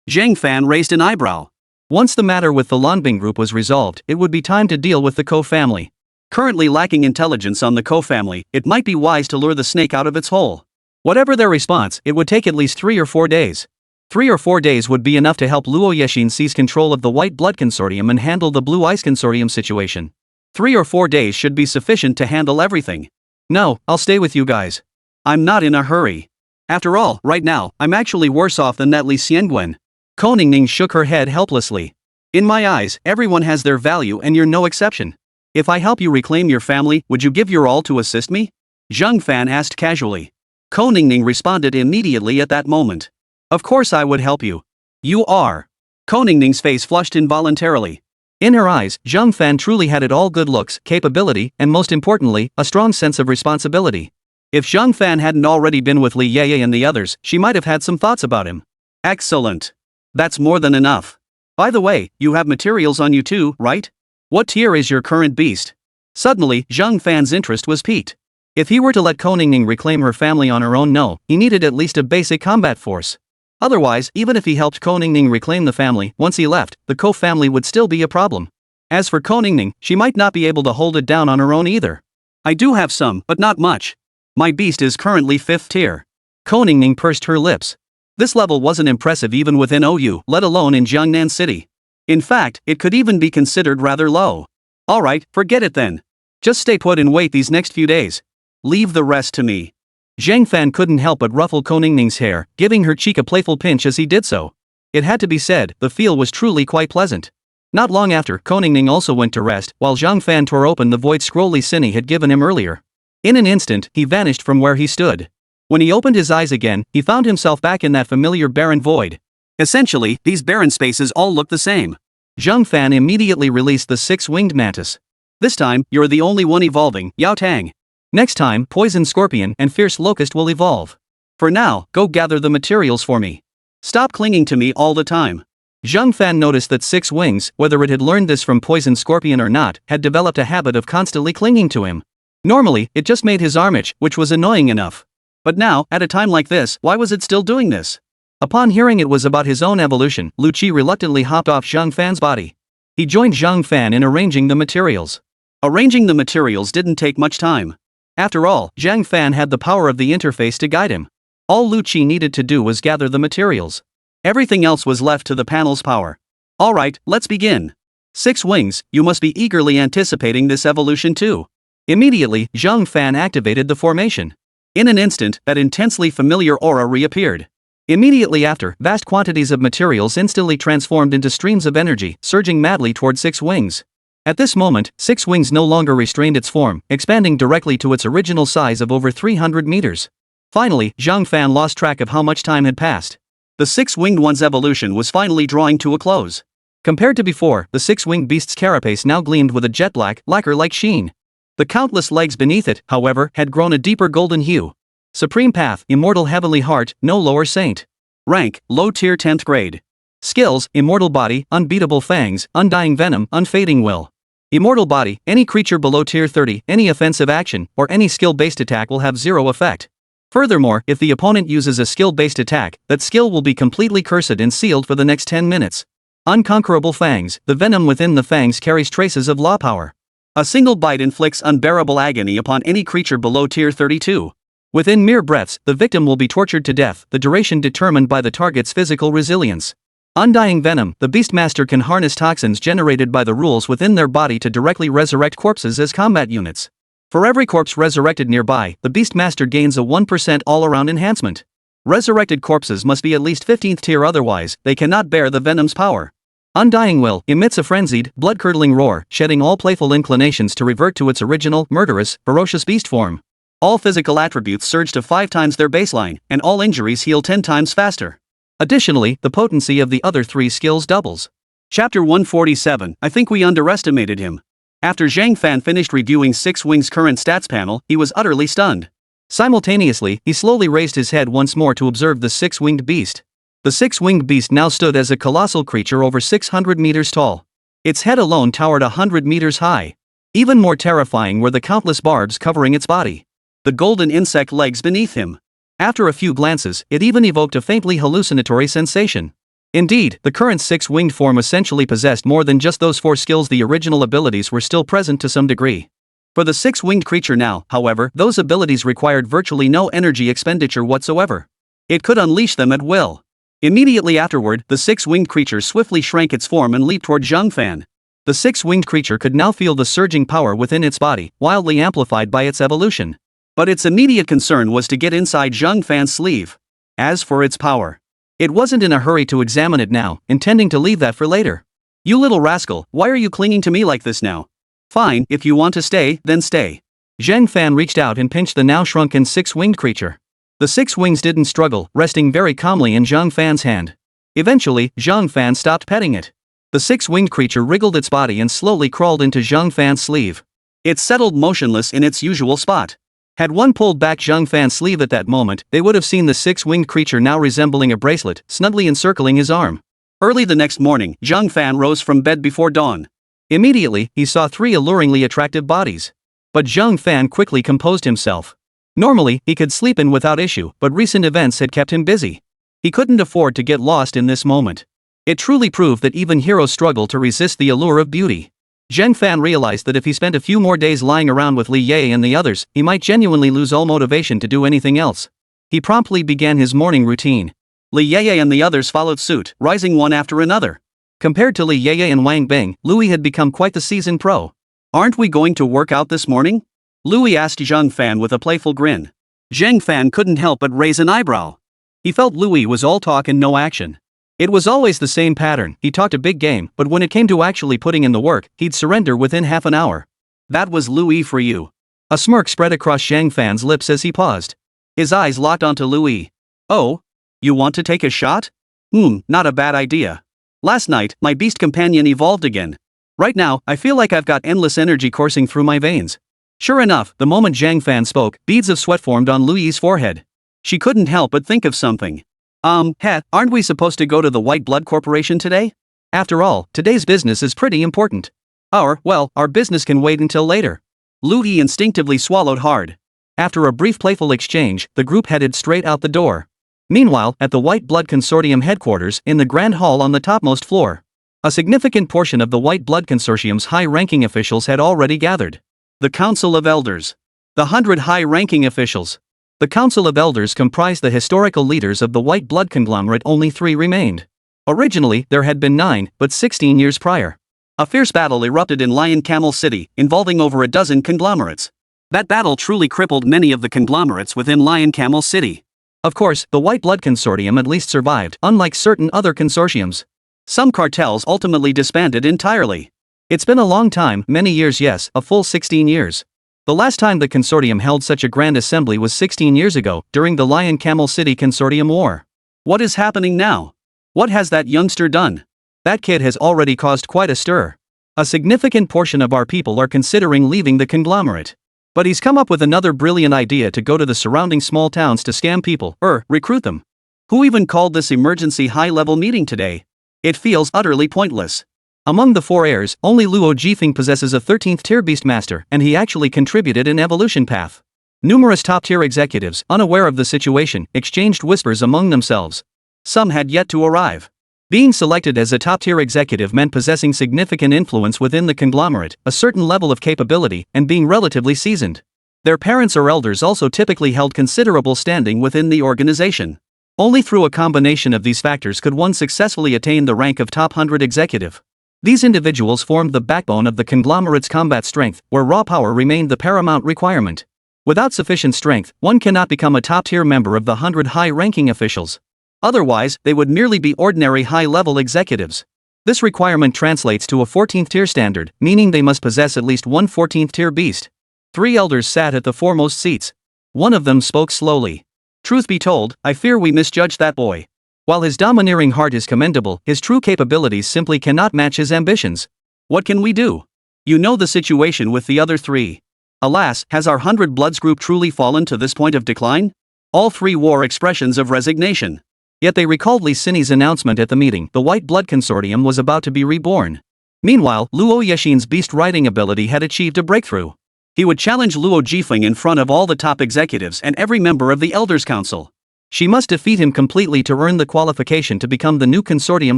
Zhang Fan raised an eyebrow. Once the matter with the Lanbing group was resolved, it would be time to deal with the Ko family. Currently lacking intelligence on the Ko family, it might be wise to lure the snake out of its hole. Whatever their response, it would take at least 3 or 4 days. 3 or 4 days would be enough to help Luo Yexin seize control of the White Blood Consortium and handle the Blue Ice Consortium situation. 3 or 4 days should be sufficient to handle everything. No, I'll stay with you guys. I'm not in a hurry. After all, right now, I'm actually worse off than that Li Xiangwen. Koningning shook her head helplessly. In my eyes, everyone has their value and you're no exception. If I help you reclaim your family, would you give your all to assist me? Zhang Fan asked casually. Koningning responded immediately at that moment. Of course I would help you. You are. Koningning's face flushed involuntarily. In her eyes, Zhang Fan truly had it all: good looks, capability, and most importantly, a strong sense of responsibility. If Zhang Fan hadn't already been with Li Yeye and the others, she might have had some thoughts about him. Excellent. That's more than enough. By the way, you have materials on you too, right? What tier is your current beast? Suddenly, Zhang Fan's interest was piqued. If he were to let Koningning reclaim her family on her own, no, he needed at least a basic combat force. Otherwise, even if he helped Koningning reclaim the family, once he left, the Ko family would still be a problem. As for Koningning, she might not be able to hold it down on her own either. I do have some, but not much. My beast is currently 5th tier. Koningning pursed her lips. This level wasn't impressive even within OU, let alone in Jiangnan City. In fact, it could even be considered rather low. Alright, forget it then. Just stay put and wait these next few days. Leave the rest to me. Zhang Fan couldn't help but ruffle Koningning's hair, giving her cheek a playful pinch as he did so. It had to be said, the feel was truly quite pleasant. Not long after, Koningning also went to rest, while Zhang Fan tore open the void scroll Li Sini had given him earlier. In an instant, he vanished from where he stood. When he opened his eyes again, he found himself back in that familiar barren void. Essentially, these barren spaces all look the same. Zhang Fan immediately released the 6-winged mantis. This time, you're the only one evolving, Yao Tang. Next time, Poison Scorpion and Fierce Locust will evolve. For now, go gather the materials for me. Stop clinging to me all the time. Zhang Fan noticed that Six Wings, whether it had learned this from Poison Scorpion or not, had developed a habit of constantly clinging to him. Normally, it just made his arm itch, which was annoying enough. But now, at a time like this, why was it still doing this? Upon hearing it was about his own evolution, Lu Qi reluctantly hopped off Zhang Fan's body. He joined Zhang Fan in arranging the materials. Arranging the materials didn't take much time. After all, Zhang Fan had the power of the interface to guide him. All Lu Qi needed to do was gather the materials. Everything else was left to the panel's power. Alright, let's begin. Six Wings, you must be eagerly anticipating this evolution too. Immediately, Zhang Fan activated the formation. In an instant, that intensely familiar aura reappeared. Immediately after, vast quantities of materials instantly transformed into streams of energy, surging madly toward Six Wings. At this moment, Six Wings no longer restrained its form, expanding directly to its original size of over 300 meters. Finally, Zhang Fan lost track of how much time had passed. The six-winged one's evolution was finally drawing to a close. Compared to before, the six-winged beast's carapace now gleamed with a jet-black, lacquer-like sheen. The countless legs beneath it, however, had grown a deeper golden hue. Supreme Path, Immortal Heavenly Heart, No Lower Saint. Rank, Low Tier 10th Grade. Skills, Immortal Body, Unbeatable Fangs, Undying Venom, Unfading Will. Immortal Body, any creature below Tier 30, any offensive action, or any skill-based attack will have zero effect. Furthermore, if the opponent uses a skill-based attack, that skill will be completely cursed and sealed for the next 10 minutes. Unconquerable Fangs, the venom within the fangs carries traces of law power. A single bite inflicts unbearable agony upon any creature below Tier 32. Within mere breaths, the victim will be tortured to death, the duration determined by the target's physical resilience. Undying Venom, the Beastmaster can harness toxins generated by the rules within their body to directly resurrect corpses as combat units. For every corpse resurrected nearby, the Beastmaster gains a 1% all-around enhancement. Resurrected corpses must be at least 15th tier, otherwise, they cannot bear the venom's power. Undying Will emits a frenzied, blood-curdling roar, shedding all playful inclinations to revert to its original, murderous, ferocious beast form. All physical attributes surge to 5 times their baseline, and all injuries heal 10 times faster. Additionally, the potency of the other 3 skills doubles. Chapter 147, I think we underestimated him. After Zhang Fan finished reviewing Six Wings' current stats panel, he was utterly stunned. Simultaneously, he slowly raised his head once more to observe the six-winged beast. The six-winged beast now stood as a colossal creature over 600 meters tall. Its head alone towered 100 meters high. Even more terrifying were the countless barbs covering its body. The golden insect legs beneath him. After a few glances, it even evoked a faintly hallucinatory sensation. Indeed, the current six-winged form essentially possessed more than just those 4 skills. The original abilities were still present to some degree. For the six-winged creature now, however, those abilities required virtually no energy expenditure whatsoever. It could unleash them at will. Immediately afterward, the six-winged creature swiftly shrank its form and leaped toward Zhang Fan. The six-winged creature could now feel the surging power within its body, wildly amplified by its evolution. But its immediate concern was to get inside Zhang Fan's sleeve. As for its power, it wasn't in a hurry to examine it now, intending to leave that for later. You little rascal, why are you clinging to me like this now? Fine, if you want to stay, then stay. Zhang Fan reached out and pinched the now shrunken six-winged creature. The 6 wings didn't struggle, resting very calmly in Zhang Fan's hand. Eventually, Zhang Fan stopped petting it. The 6-winged creature wriggled its body and slowly crawled into Zhang Fan's sleeve. It settled motionless in its usual spot. Had one pulled back Zhang Fan's sleeve at that moment, they would have seen the 6-winged creature now resembling a bracelet, snugly encircling his arm. Early the next morning, Zhang Fan rose from bed before dawn. Immediately, he saw 3 alluringly attractive bodies. But Zhang Fan quickly composed himself. Normally, he could sleep in without issue, but recent events had kept him busy. He couldn't afford to get lost in this moment. It truly proved that even heroes struggle to resist the allure of beauty. Zhang Fan realized that if he spent a few more days lying around with Li Ye and the others, he might genuinely lose all motivation to do anything else. He promptly began his morning routine. Li Ye and the others followed suit, rising one after another. Compared to Li Ye and Wang Bing, Louis had become quite the seasoned pro. Aren't we going to work out this morning? Louis asked Zhang Fan with a playful grin. Zhang Fan couldn't help but raise an eyebrow. He felt Louis was all talk and no action. It was always the same pattern. He talked a big game, but when it came to actually putting in the work, he'd surrender within half an hour. That was Louis for you. A smirk spread across Zhang Fan's lips as he paused. His eyes locked onto Louis. Oh? You want to take a shot? Not a bad idea. Last night, my beast companion evolved again. Right now, I feel like I've got endless energy coursing through my veins. Sure enough, the moment Zhang Fan spoke, beads of sweat formed on Louis's forehead. She couldn't help but think of something. Aren't we supposed to go to the White Blood Corporation today? After all, today's business is pretty important. Our business can wait until later. Luhi instinctively swallowed hard. After a brief playful exchange, the group headed straight out the door. Meanwhile, at the White Blood Consortium headquarters, in the Grand Hall on the topmost floor, a significant portion of the White Blood Consortium's high-ranking officials had already gathered. The Council of Elders. The 100 high-ranking officials. The Council of Elders comprised the historical leaders of the White Blood conglomerate. Only 3 remained. Originally, there had been 9, but 16 years prior, a fierce battle erupted in Lion Camel City, involving over a dozen conglomerates. That battle truly crippled many of the conglomerates within Lion Camel City. Of course, the White Blood Consortium at least survived, unlike certain other consortiums. Some cartels ultimately disbanded entirely. It's been a long time, many years, yes, a full 16 years. The last time the consortium held such a grand assembly was 16 years ago, during the Lion Camel City Consortium War. What is happening now? What has that youngster done? That kid has already caused quite a stir. A significant portion of our people are considering leaving the conglomerate. But he's come up with another brilliant idea to go to the surrounding small towns to scam people, recruit them. Who even called this emergency high-level meeting today? It feels utterly pointless. Among the 4 heirs, only Luo Jifeng possesses a 13th tier Beastmaster, and he actually contributed an evolution path. Numerous top-tier executives, unaware of the situation, exchanged whispers among themselves. Some had yet to arrive. Being selected as a top-tier executive meant possessing significant influence within the conglomerate, a certain level of capability, and being relatively seasoned. Their parents or elders also typically held considerable standing within the organization. Only through a combination of these factors could one successfully attain the rank of top 100 executive. These individuals formed the backbone of the conglomerate's combat strength, where raw power remained the paramount requirement. Without sufficient strength, one cannot become a top-tier member of the 100 high-ranking officials. Otherwise, they would merely be ordinary high-level executives. This requirement translates to a 14th tier standard, meaning they must possess at least one 14th tier beast. 3 elders sat at the foremost seats. One of them spoke slowly. Truth be told, I fear we misjudged that boy. While his domineering heart is commendable, his true capabilities simply cannot match his ambitions. What can we do? You know the situation with the other 3. Alas, has our 100 Bloods group truly fallen to this point of decline? All 3 wore expressions of resignation. Yet they recalled Li Sini's announcement at the meeting. The White Blood Consortium was about to be reborn. Meanwhile, Luo Yexin's beast-riding ability had achieved a breakthrough. He would challenge Luo Jifeng in front of all the top executives and every member of the Elders Council. She must defeat him completely to earn the qualification to become the new consortium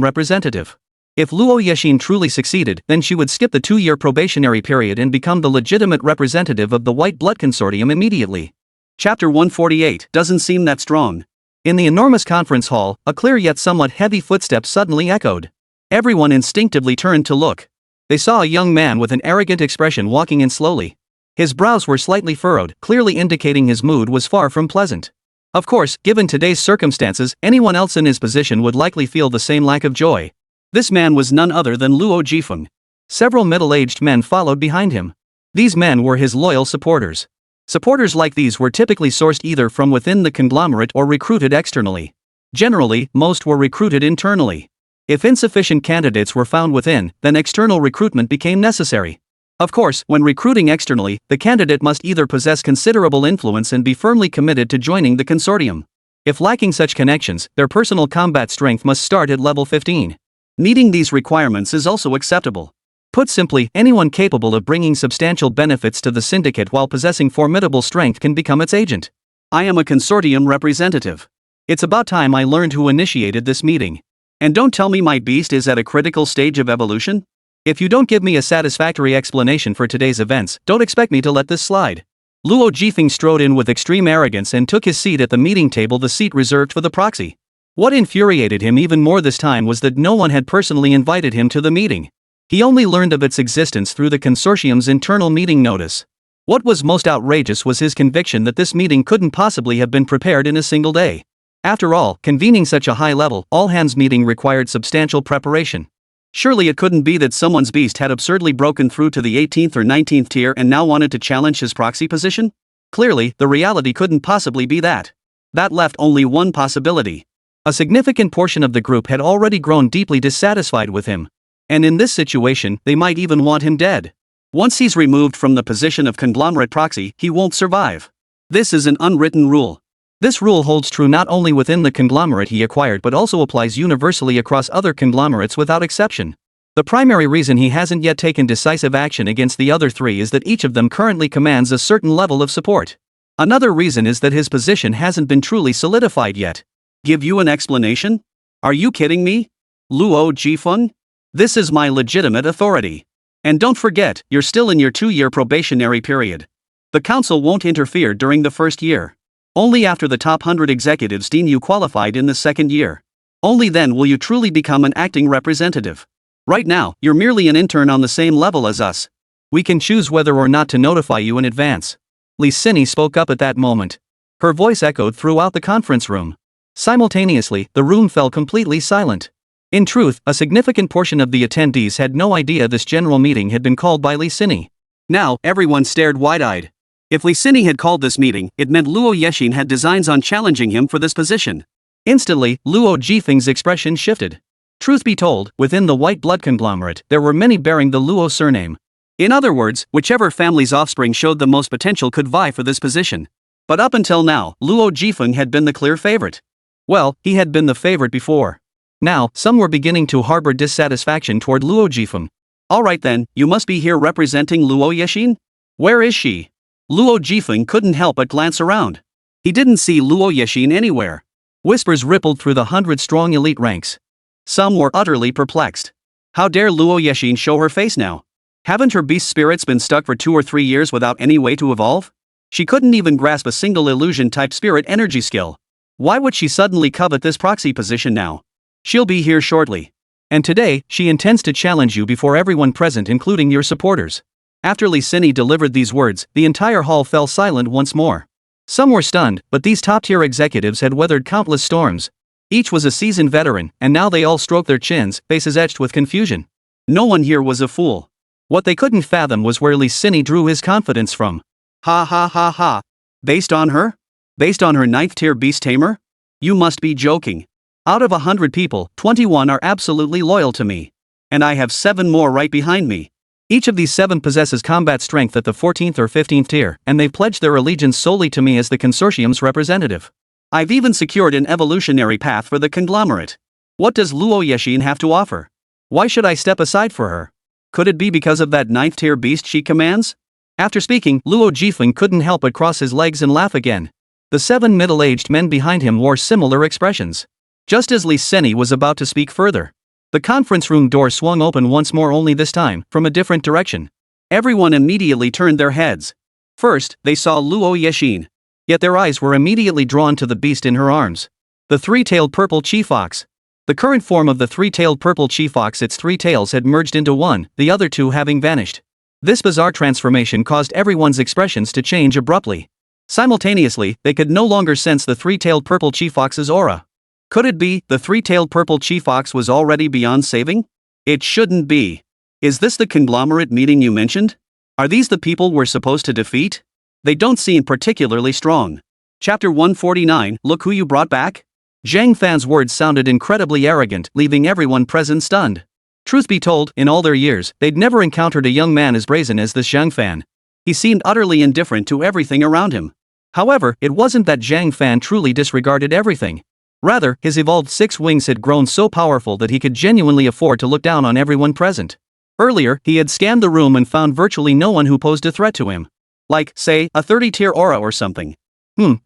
representative. If Luo Yexin truly succeeded, then she would skip the 2-year probationary period and become the legitimate representative of the White Blood Consortium immediately. Chapter 148 doesn't seem that strong. In the enormous conference hall, a clear yet somewhat heavy footstep suddenly echoed. Everyone instinctively turned to look. They saw a young man with an arrogant expression walking in slowly. His brows were slightly furrowed, clearly indicating his mood was far from pleasant. Of course, given today's circumstances, anyone else in his position would likely feel the same lack of joy. This man was none other than Luo Jifeng. Several middle-aged men followed behind him. These men were his loyal supporters. Supporters like these were typically sourced either from within the conglomerate or recruited externally. Generally, most were recruited internally. If insufficient candidates were found within, then external recruitment became necessary. Of course, when recruiting externally, the candidate must either possess considerable influence and be firmly committed to joining the consortium. If lacking such connections, their personal combat strength must start at level 15. Meeting these requirements is also acceptable. Put simply, anyone capable of bringing substantial benefits to the syndicate while possessing formidable strength can become its agent. I am a consortium representative. It's about time I learned who initiated this meeting. And don't tell me my beast is at a critical stage of evolution? If you don't give me a satisfactory explanation for today's events, don't expect me to let this slide. Luo Jifeng strode in with extreme arrogance and took his seat at the meeting table, the seat reserved for the proxy. What infuriated him even more this time was that no one had personally invited him to the meeting. He only learned of its existence through the consortium's internal meeting notice. What was most outrageous was his conviction that this meeting couldn't possibly have been prepared in a single day. After all, convening such a high-level, all-hands meeting required substantial preparation. Surely it couldn't be that someone's beast had absurdly broken through to the 18th or 19th tier and now wanted to challenge his proxy position? Clearly, the reality couldn't possibly be that. That left only one possibility. A significant portion of the group had already grown deeply dissatisfied with him. And in this situation, they might even want him dead. Once he's removed from the position of conglomerate proxy, he won't survive. This is an unwritten rule. This rule holds true not only within the conglomerate he acquired but also applies universally across other conglomerates without exception. The primary reason he hasn't yet taken decisive action against the other three is that each of them currently commands a certain level of support. Another reason is that his position hasn't been truly solidified yet. Give you an explanation? Are you kidding me? Luo Jifeng? This is my legitimate authority. And don't forget, you're still in your 2-year probationary period. The council won't interfere during the first year. Only after the top 100 executives deem you qualified in the second year. Only then will you truly become an acting representative. Right now, you're merely an intern on the same level as us. We can choose whether or not to notify you in advance. Li Sini spoke up at that moment. Her voice echoed throughout the conference room. Simultaneously, the room fell completely silent. In truth, a significant portion of the attendees had no idea this general meeting had been called by Li Sini. Now, everyone stared wide-eyed. If Li Sini had called this meeting, it meant Luo Yexin had designs on challenging him for this position. Instantly, Luo Jifeng's expression shifted. Truth be told, within the white blood conglomerate, there were many bearing the Luo surname. In other words, whichever family's offspring showed the most potential could vie for this position. But up until now, Luo Jifeng had been the clear favorite. Well, he had been the favorite before. Now, some were beginning to harbor dissatisfaction toward Luo Jifeng. Alright then, you must be here representing Luo Yexin? Where is she? Luo Jifeng couldn't help but glance around. He didn't see Luo Yexin anywhere. Whispers rippled through the 100-strong elite ranks. Some were utterly perplexed. How dare Luo Yexin show her face now? Haven't her beast spirits been stuck for 2 or 3 years without any way to evolve? She couldn't even grasp a single illusion-type spirit energy skill. Why would she suddenly covet this proxy position now? She'll be here shortly. And today, she intends to challenge you before everyone present, including your supporters. After Li Sini delivered these words, the entire hall fell silent once more. Some were stunned, but these top-tier executives had weathered countless storms. Each was a seasoned veteran, and now they all stroked their chins, faces etched with confusion. No one here was a fool. What they couldn't fathom was where Li Sini drew his confidence from. Ha ha ha ha. Based on her? Based on her 9th-tier beast tamer? You must be joking. Out of 100 people, 21 are absolutely loyal to me. And I have 7 more right behind me. Each of these 7 possesses combat strength at the 14th or 15th tier, and they've pledged their allegiance solely to me as the consortium's representative. I've even secured an evolutionary path for the conglomerate. What does Luo Yexin have to offer? Why should I step aside for her? Could it be because of that 9th-tier beast she commands? After speaking, Luo Jifeng couldn't help but cross his legs and laugh again. The 7 middle-aged men behind him wore similar expressions. Just as Li Sini was about to speak further, the conference room door swung open once more, only this time, from a different direction. Everyone immediately turned their heads. First, they saw Luo Yexin. Yet their eyes were immediately drawn to the beast in her arms. The 3-tailed purple chi-fox. The current form of the 3-tailed purple chi-fox, its 3 tails had merged into one, the other 2 having vanished. This bizarre transformation caused everyone's expressions to change abruptly. Simultaneously, they could no longer sense the 3-tailed purple chi-fox's aura. Could it be the 3-tailed purple chi-fox was already beyond saving? It shouldn't be. Is this the conglomerate meeting you mentioned? Are these the people we're supposed to defeat? They don't seem particularly strong. Chapter 149, Look Who You Brought Back? Zhang Fan's words sounded incredibly arrogant, leaving everyone present stunned. Truth be told, in all their years, they'd never encountered a young man as brazen as this Zhang Fan. He seemed utterly indifferent to everything around him. However, it wasn't that Zhang Fan truly disregarded everything. Rather, his evolved 6 wings had grown so powerful that he could genuinely afford to look down on everyone present. Earlier, he had scanned the room and found virtually no one who posed a threat to him. Like, say, a 30-tier aura or something.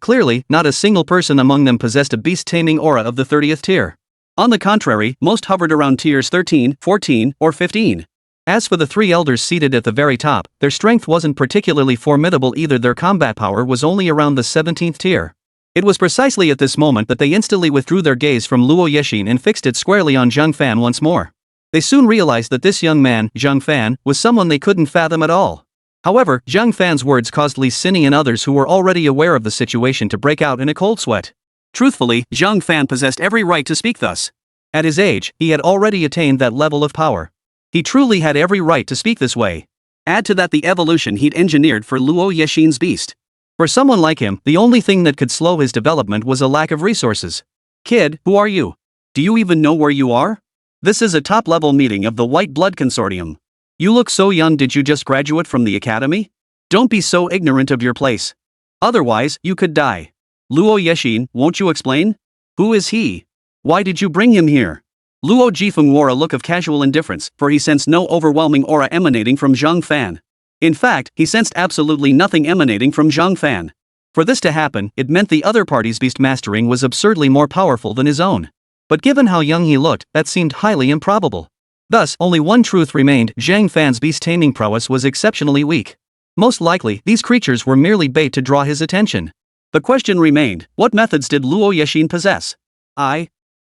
Clearly, not a single person among them possessed a beast-taming aura of the 30th tier. On the contrary, most hovered around tiers 13, 14, or 15. As for the 3 elders seated at the very top, their strength wasn't particularly formidable either. Their combat power was only around the 17th tier. It was precisely at this moment that they instantly withdrew their gaze from Luo Yexin and fixed it squarely on Zhang Fan once more. They soon realized that this young man, Zhang Fan, was someone they couldn't fathom at all. However, Zhang Fan's words caused Li Sini and others who were already aware of the situation to break out in a cold sweat. Truthfully, Zhang Fan possessed every right to speak thus. At his age, he had already attained that level of power. He truly had every right to speak this way. Add to that the evolution he'd engineered for Luo Yexin's beast. For someone like him, the only thing that could slow his development was a lack of resources. Kid, who are you? Do you even know where you are? This is a top-level meeting of the White Blood Consortium. You look so young. Did you just graduate from the academy? Don't be so ignorant of your place. Otherwise, you could die. Luo Yexin, won't you explain? Who is he? Why did you bring him here? Luo Jifeng wore a look of casual indifference, for he sensed no overwhelming aura emanating from Zhang Fan. In fact, he sensed absolutely nothing emanating from Zhang Fan. For this to happen, it meant the other party's beast mastering was absurdly more powerful than his own. But given how young he looked, that seemed highly improbable. Thus, only one truth remained: Zhang Fan's beast taming prowess was exceptionally weak. Most likely, these creatures were merely bait to draw his attention. The question remained, what methods did Luo Yexin possess?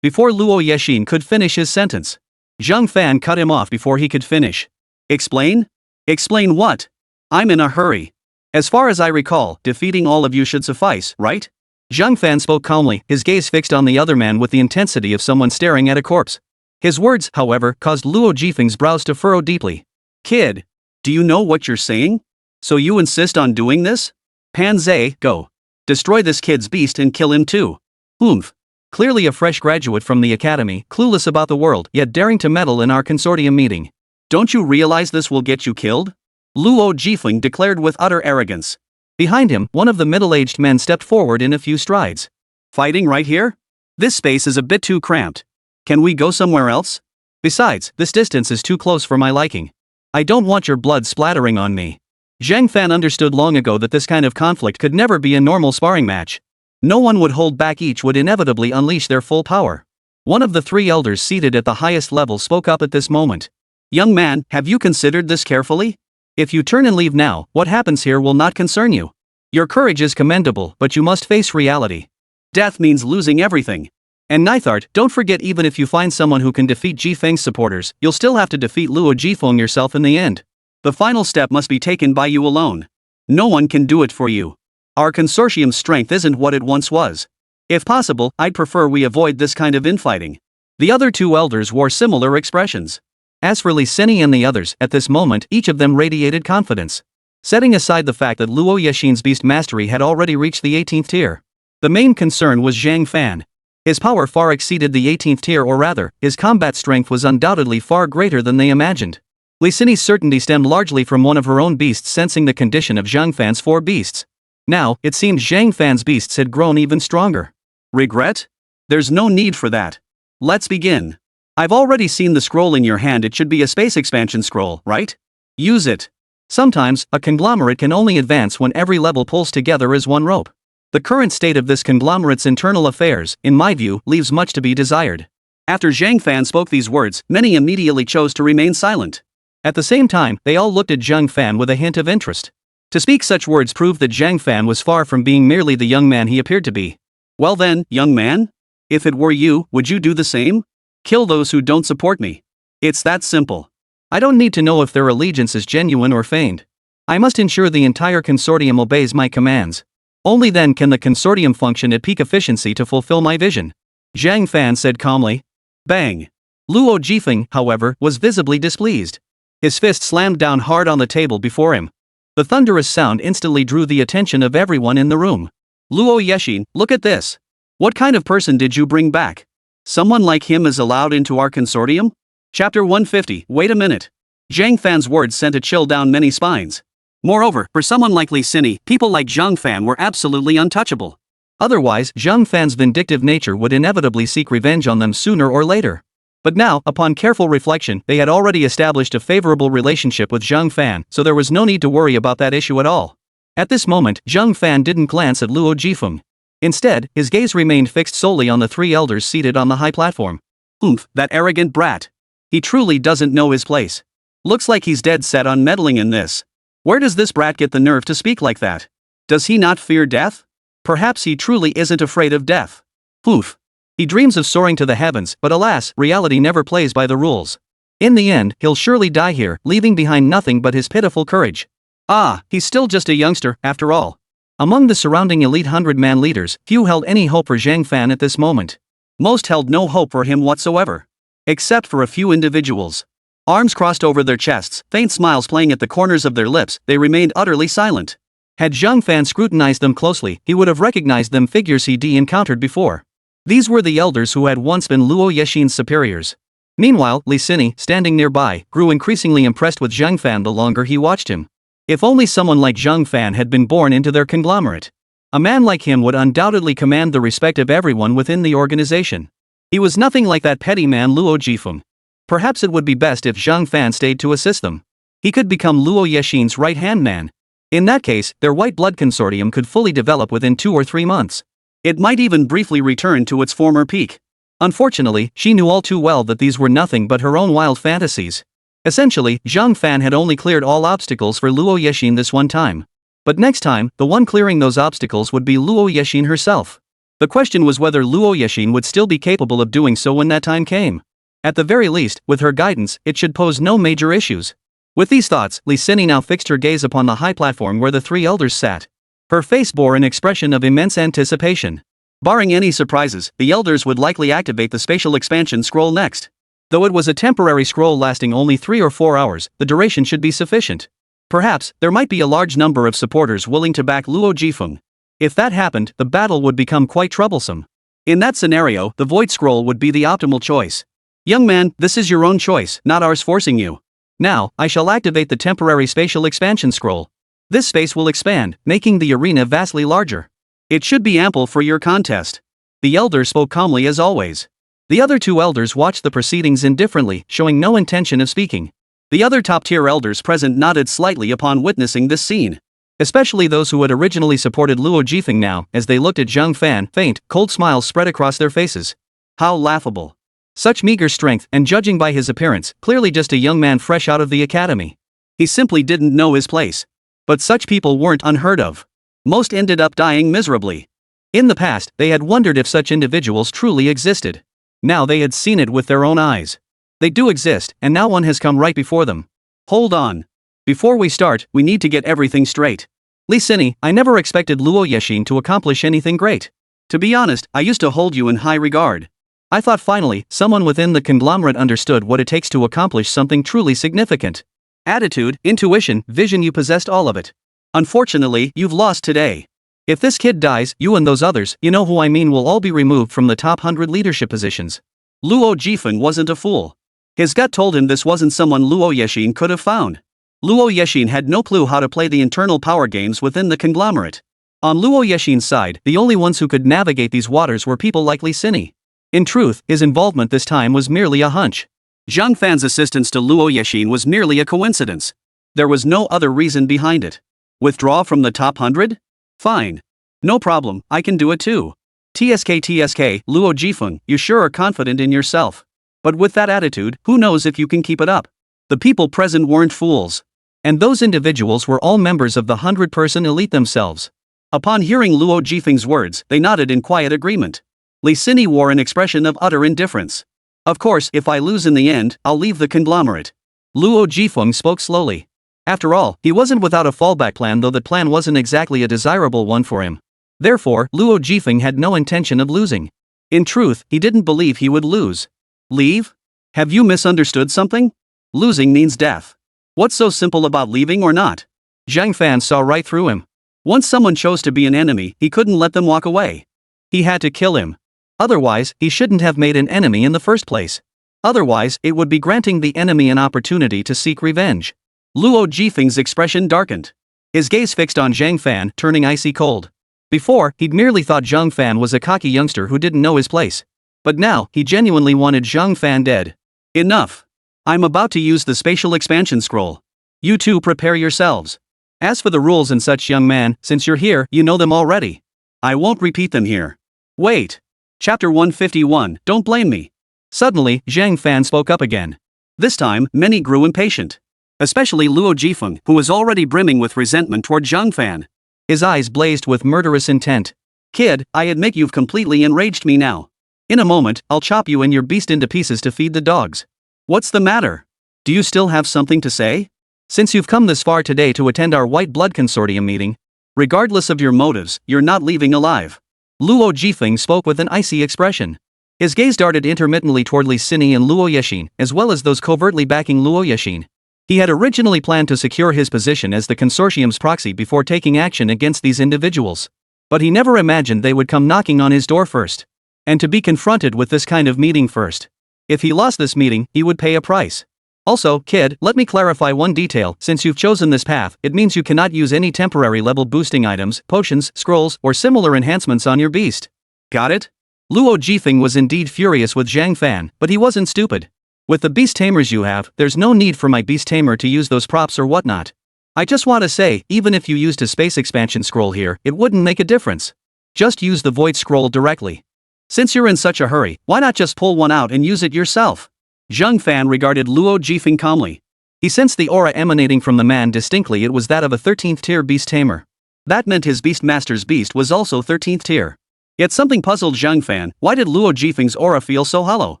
Before Luo Yexin could finish his sentence, Zhang Fan cut him off before he could finish. Explain? Explain what? I'm in a hurry. As far as I recall, defeating all of you should suffice, right? Zhang Fan spoke calmly, his gaze fixed on the other man with the intensity of someone staring at a corpse. His words, however, caused Luo Jifeng's brows to furrow deeply. Kid, do you know what you're saying? So you insist on doing this? Pan Zhe, go. Destroy this kid's beast and kill him too. Oomph. Clearly a fresh graduate from the academy, clueless about the world, yet daring to meddle in our consortium meeting. Don't you realize this will get you killed? Luo Jifeng declared with utter arrogance. Behind him, one of the middle-aged men stepped forward in a few strides. Fighting right here? This space is a bit too cramped. Can we go somewhere else? Besides, this distance is too close for my liking. I don't want your blood splattering on me. Zhang Fan understood long ago that this kind of conflict could never be a normal sparring match. No one would hold back, each would inevitably unleash their full power. One of the three elders seated at the highest level spoke up at this moment. Young man, have you considered this carefully? If you turn and leave now, what happens here will not concern you. Your courage is commendable, but you must face reality. Death means losing everything. And Neithart, don't forget, even if you find someone who can defeat Jifeng's supporters, you'll still have to defeat Luo Jifeng yourself in the end. The final step must be taken by you alone. No one can do it for you. Our consortium's strength isn't what it once was. If possible, I'd prefer we avoid this kind of infighting. The other two elders wore similar expressions. As for Li Sini and the others, at this moment, each of them radiated confidence. Setting aside the fact that Luo Yexin's beast mastery had already reached the 18th tier, the main concern was Zhang Fan. His power far exceeded the 18th tier, or rather, his combat strength was undoubtedly far greater than they imagined. Li Sini's certainty stemmed largely from one of her own beasts sensing the condition of Zhang Fan's four beasts. Now, it seemed Zhang Fan's beasts had grown even stronger. Regret? There's no need for that. Let's begin. I've already seen the scroll in your hand. It should be a space expansion scroll, right? Use it. Sometimes, a conglomerate can only advance when every level pulls together as one rope. The current state of this conglomerate's internal affairs, in my view, leaves much to be desired. After Zhang Fan spoke these words, many immediately chose to remain silent. At the same time, they all looked at Zhang Fan with a hint of interest. To speak such words proved that Zhang Fan was far from being merely the young man he appeared to be. Well then, young man? If it were you, would you do the same? Kill those who don't support me. It's that simple. I don't need to know if their allegiance is genuine or feigned. I must ensure the entire consortium obeys my commands. Only then can the consortium function at peak efficiency to fulfill my vision. Zhang Fan said calmly. Bang. Luo Jifeng, however, was visibly displeased. His fist slammed down hard on the table before him. The thunderous sound instantly drew the attention of everyone in the room. Luo Yexin, look at this. What kind of person did you bring back? Someone like him is allowed into our consortium? Chapter 150, wait a minute. Zhang Fan's words sent a chill down many spines. Moreover, for someone like Li Sini, people like Zhang Fan were absolutely untouchable. Otherwise, Zhang Fan's vindictive nature would inevitably seek revenge on them sooner or later. But now, upon careful reflection, they had already established a favorable relationship with Zhang Fan, so there was no need to worry about that issue at all. At this moment, Zhang Fan didn't glance at Luo Jifeng. Instead, his gaze remained fixed solely on the three elders seated on the high platform. Oomph, that arrogant brat. He truly doesn't know his place. Looks like he's dead set on meddling in this. Where does this brat get the nerve to speak like that? Does he not fear death? Perhaps he truly isn't afraid of death. Oof. He dreams of soaring to the heavens, but alas, reality never plays by the rules. In the end, he'll surely die here, leaving behind nothing but his pitiful courage. Ah, he's still just a youngster, after all. Among the surrounding elite 100-man leaders, few held any hope for Zhang Fan at this moment. Most held no hope for him whatsoever. Except for a few individuals. Arms crossed over their chests, faint smiles playing at the corners of their lips, they remained utterly silent. Had Zhang Fan scrutinized them closely, he would have recognized them figures he'd encountered before. These were the elders who had once been Luo Yexin's superiors. Meanwhile, Li Sini, standing nearby, grew increasingly impressed with Zhang Fan the longer he watched him. If only someone like Zhang Fan had been born into their conglomerate. A man like him would undoubtedly command the respect of everyone within the organization. He was nothing like that petty man Luo Jifeng. Perhaps it would be best if Zhang Fan stayed to assist them. He could become Luo Yexin's right-hand man. In that case, their white blood consortium could fully develop within 2 or 3 months. It might even briefly return to its former peak. Unfortunately, she knew all too well that these were nothing but her own wild fantasies. Essentially, Zhang Fan had only cleared all obstacles for Luo Yexin this one time. But next time, the one clearing those obstacles would be Luo Yexin herself. The question was whether Luo Yexin would still be capable of doing so when that time came. At the very least, with her guidance, it should pose no major issues. With these thoughts, Li Sini now fixed her gaze upon the high platform where the 3 elders sat. Her face bore an expression of immense anticipation. Barring any surprises, the elders would likely activate the spatial expansion scroll next. Though it was a temporary scroll lasting only 3 or 4 hours, the duration should be sufficient. Perhaps, there might be a large number of supporters willing to back Luo Jifeng. If that happened, the battle would become quite troublesome. In that scenario, the Void Scroll would be the optimal choice. Young man, this is your own choice, not ours forcing you. Now, I shall activate the temporary spatial expansion scroll. This space will expand, making the arena vastly larger. It should be ample for your contest. The elder spoke calmly as always. The other 2 elders watched the proceedings indifferently, showing no intention of speaking. The other top-tier elders present nodded slightly upon witnessing this scene. Especially those who had originally supported Luo Jifeng now, as they looked at Zhang Fan, faint, cold smiles spread across their faces. How laughable. Such meager strength, and judging by his appearance, clearly just a young man fresh out of the academy. He simply didn't know his place. But such people weren't unheard of. Most ended up dying miserably. In the past, they had wondered if such individuals truly existed. Now they had seen it with their own eyes. They do exist, and now one has come right before them. Hold on. Before we start, we need to get everything straight. Li Sini, I never expected Luo Yexin to accomplish anything great. To be honest, I used to hold you in high regard. I thought finally, someone within the conglomerate understood what it takes to accomplish something truly significant. Attitude, intuition, vision, you possessed all of it. Unfortunately, you've lost today. If this kid dies, you and those others, you know who I mean, will all be removed from the top 100 leadership positions. Luo Jifeng wasn't a fool. His gut told him this wasn't someone Luo Yexin could have found. Luo Yexin had no clue how to play the internal power games within the conglomerate. On Luo Yexin's side, the only ones who could navigate these waters were people like Li Sini. In truth, his involvement this time was merely a hunch. Zhang Fan's assistance to Luo Yexin was merely a coincidence. There was no other reason behind it. Withdraw from the top 100? Fine. No problem, I can do it too. TSK, Luo Jifeng, you sure are confident in yourself. But with that attitude, who knows if you can keep it up? The people present weren't fools. And those individuals were all members of the 100-person elite themselves. Upon hearing Luo Jifeng's words, they nodded in quiet agreement. Li Sini wore an expression of utter indifference. Of course, if I lose in the end, I'll leave the conglomerate. Luo Jifeng spoke slowly. After all, he wasn't without a fallback plan, though that plan wasn't exactly a desirable one for him. Therefore, Luo Jifeng had no intention of losing. In truth, he didn't believe he would lose. Leave? Have you misunderstood something? Losing means death. What's so simple about leaving or not? Zhang Fan saw right through him. Once someone chose to be an enemy, he couldn't let them walk away. He had to kill him. Otherwise, he shouldn't have made an enemy in the first place. Otherwise, it would be granting the enemy an opportunity to seek revenge. Luo Jifeng's expression darkened. His gaze fixed on Zhang Fan, turning icy cold. Before, he'd merely thought Zhang Fan was a cocky youngster who didn't know his place. But now, he genuinely wanted Zhang Fan dead. Enough. I'm about to use the spatial expansion scroll. You two prepare yourselves. As for the rules and such, young man, since you're here, you know them already. I won't repeat them here. Wait. Chapter 151, Don't Blame Me. Suddenly, Zhang Fan spoke up again. This time, many grew impatient. Especially Luo Jifeng, who was already brimming with resentment toward Zhang Fan. His eyes blazed with murderous intent. Kid, I admit you've completely enraged me now. In a moment, I'll chop you and your beast into pieces to feed the dogs. What's the matter? Do you still have something to say? Since you've come this far today to attend our White Blood Consortium meeting, regardless of your motives, you're not leaving alive. Luo Jifeng spoke with an icy expression. His gaze darted intermittently toward Li Sini and Luo Yexin, as well as those covertly backing Luo Yexin. He had originally planned to secure his position as the consortium's proxy before taking action against these individuals. But he never imagined they would come knocking on his door first. And to be confronted with this kind of meeting first. If he lost this meeting, he would pay a price. Also, kid, let me clarify one detail. Since you've chosen this path, it means you cannot use any temporary level boosting items, potions, scrolls, or similar enhancements on your beast. Got it? Luo Jifeng was indeed furious with Zhang Fan, but he wasn't stupid. With the beast tamers you have, there's no need for my beast tamer to use those props or whatnot. I just want to say, even if you used a space expansion scroll here, it wouldn't make a difference. Just use the void scroll directly. Since you're in such a hurry, why not just pull one out and use it yourself? Zhang Fan regarded Luo Jifeng calmly. He sensed the aura emanating from the man distinctly. It was that of a 13th tier beast tamer. That meant his beastmaster's beast was also 13th tier. Yet something puzzled Zhang Fan. Why did Luo Jifeng's aura feel so hollow?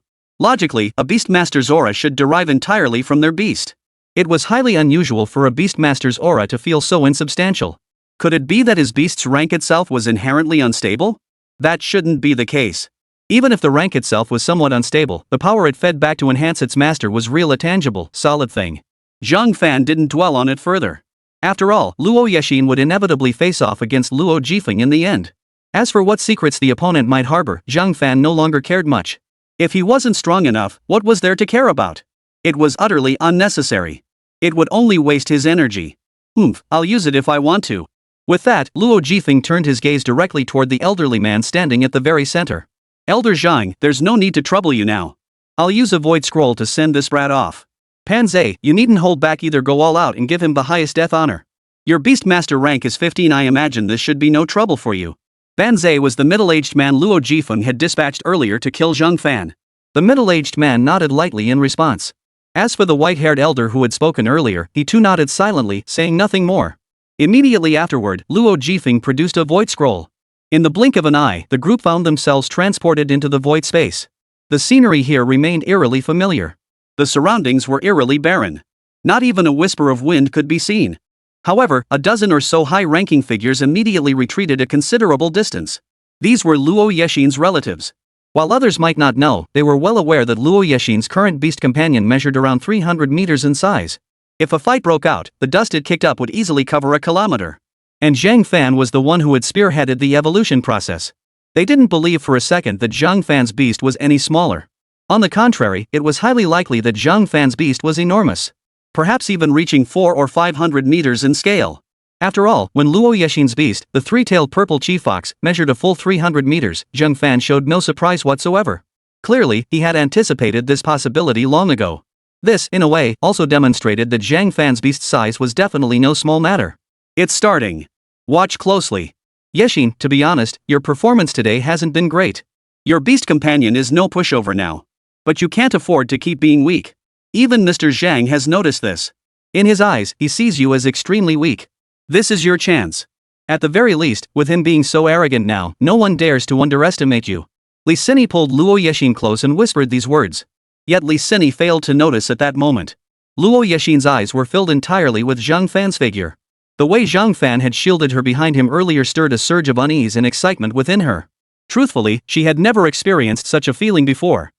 Logically, a beastmaster's aura should derive entirely from their beast. It was highly unusual for a beastmaster's aura to feel so insubstantial. Could it be that his beast's rank itself was inherently unstable? That shouldn't be the case. Even if the rank itself was somewhat unstable, the power it fed back to enhance its master was real, a tangible, solid thing. Zhang Fan didn't dwell on it further. After all, Luo Yexin would inevitably face off against Luo Jifeng in the end. As for what secrets the opponent might harbor, Zhang Fan no longer cared much. If he wasn't strong enough, what was there to care about? It was utterly unnecessary. It would only waste his energy. I'll use it if I want to. With that, Luo Jifeng turned his gaze directly toward the elderly man standing at the very center. Elder Zhang, there's no need to trouble you now. I'll use a void scroll to send this brat off. Panzai, you needn't hold back, either go all out and give him the highest death honor. Your beastmaster rank is 15. I imagine this should be no trouble for you. Banzai was the middle-aged man Luo Jifeng had dispatched earlier to kill Zhang Fan. The middle-aged man nodded lightly in response. As for the white-haired elder who had spoken earlier, he too nodded silently, saying nothing more. Immediately afterward, Luo Jifeng produced a void scroll. In the blink of an eye, the group found themselves transported into the void space. The scenery here remained eerily familiar. The surroundings were eerily barren. Not even a whisper of wind could be seen. However, a dozen or so high-ranking figures immediately retreated a considerable distance. These were Luo Yexin's relatives. While others might not know, they were well aware that Luo Yexin's current beast companion measured around 300 meters in size. If a fight broke out, the dust it kicked up would easily cover a kilometer. And Zhang Fan was the one who had spearheaded the evolution process. They didn't believe for a second that Zhang Fan's beast was any smaller. On the contrary, it was highly likely that Zhang Fan's beast was enormous. Perhaps even reaching 400 or 500 meters in scale. After all, when Luo Yexin's beast, the three-tailed purple chief fox, measured a full 300 meters, Zhang Fan showed no surprise whatsoever. Clearly, he had anticipated this possibility long ago. This, in a way, also demonstrated that Zhang Fan's beast's size was definitely no small matter. It's starting. Watch closely. Yexin, to be honest, your performance today hasn't been great. Your beast companion is no pushover now. But you can't afford to keep being weak. Even Mr. Zhang has noticed this. In his eyes, he sees you as extremely weak. This is your chance. At the very least, with him being so arrogant now, no one dares to underestimate you. Li Sini pulled Luo Yexin close and whispered these words. Yet Li Sini failed to notice at that moment. Luo Yexin's eyes were filled entirely with Zhang Fan's figure. The way Zhang Fan had shielded her behind him earlier stirred a surge of unease and excitement within her. Truthfully, she had never experienced such a feeling before.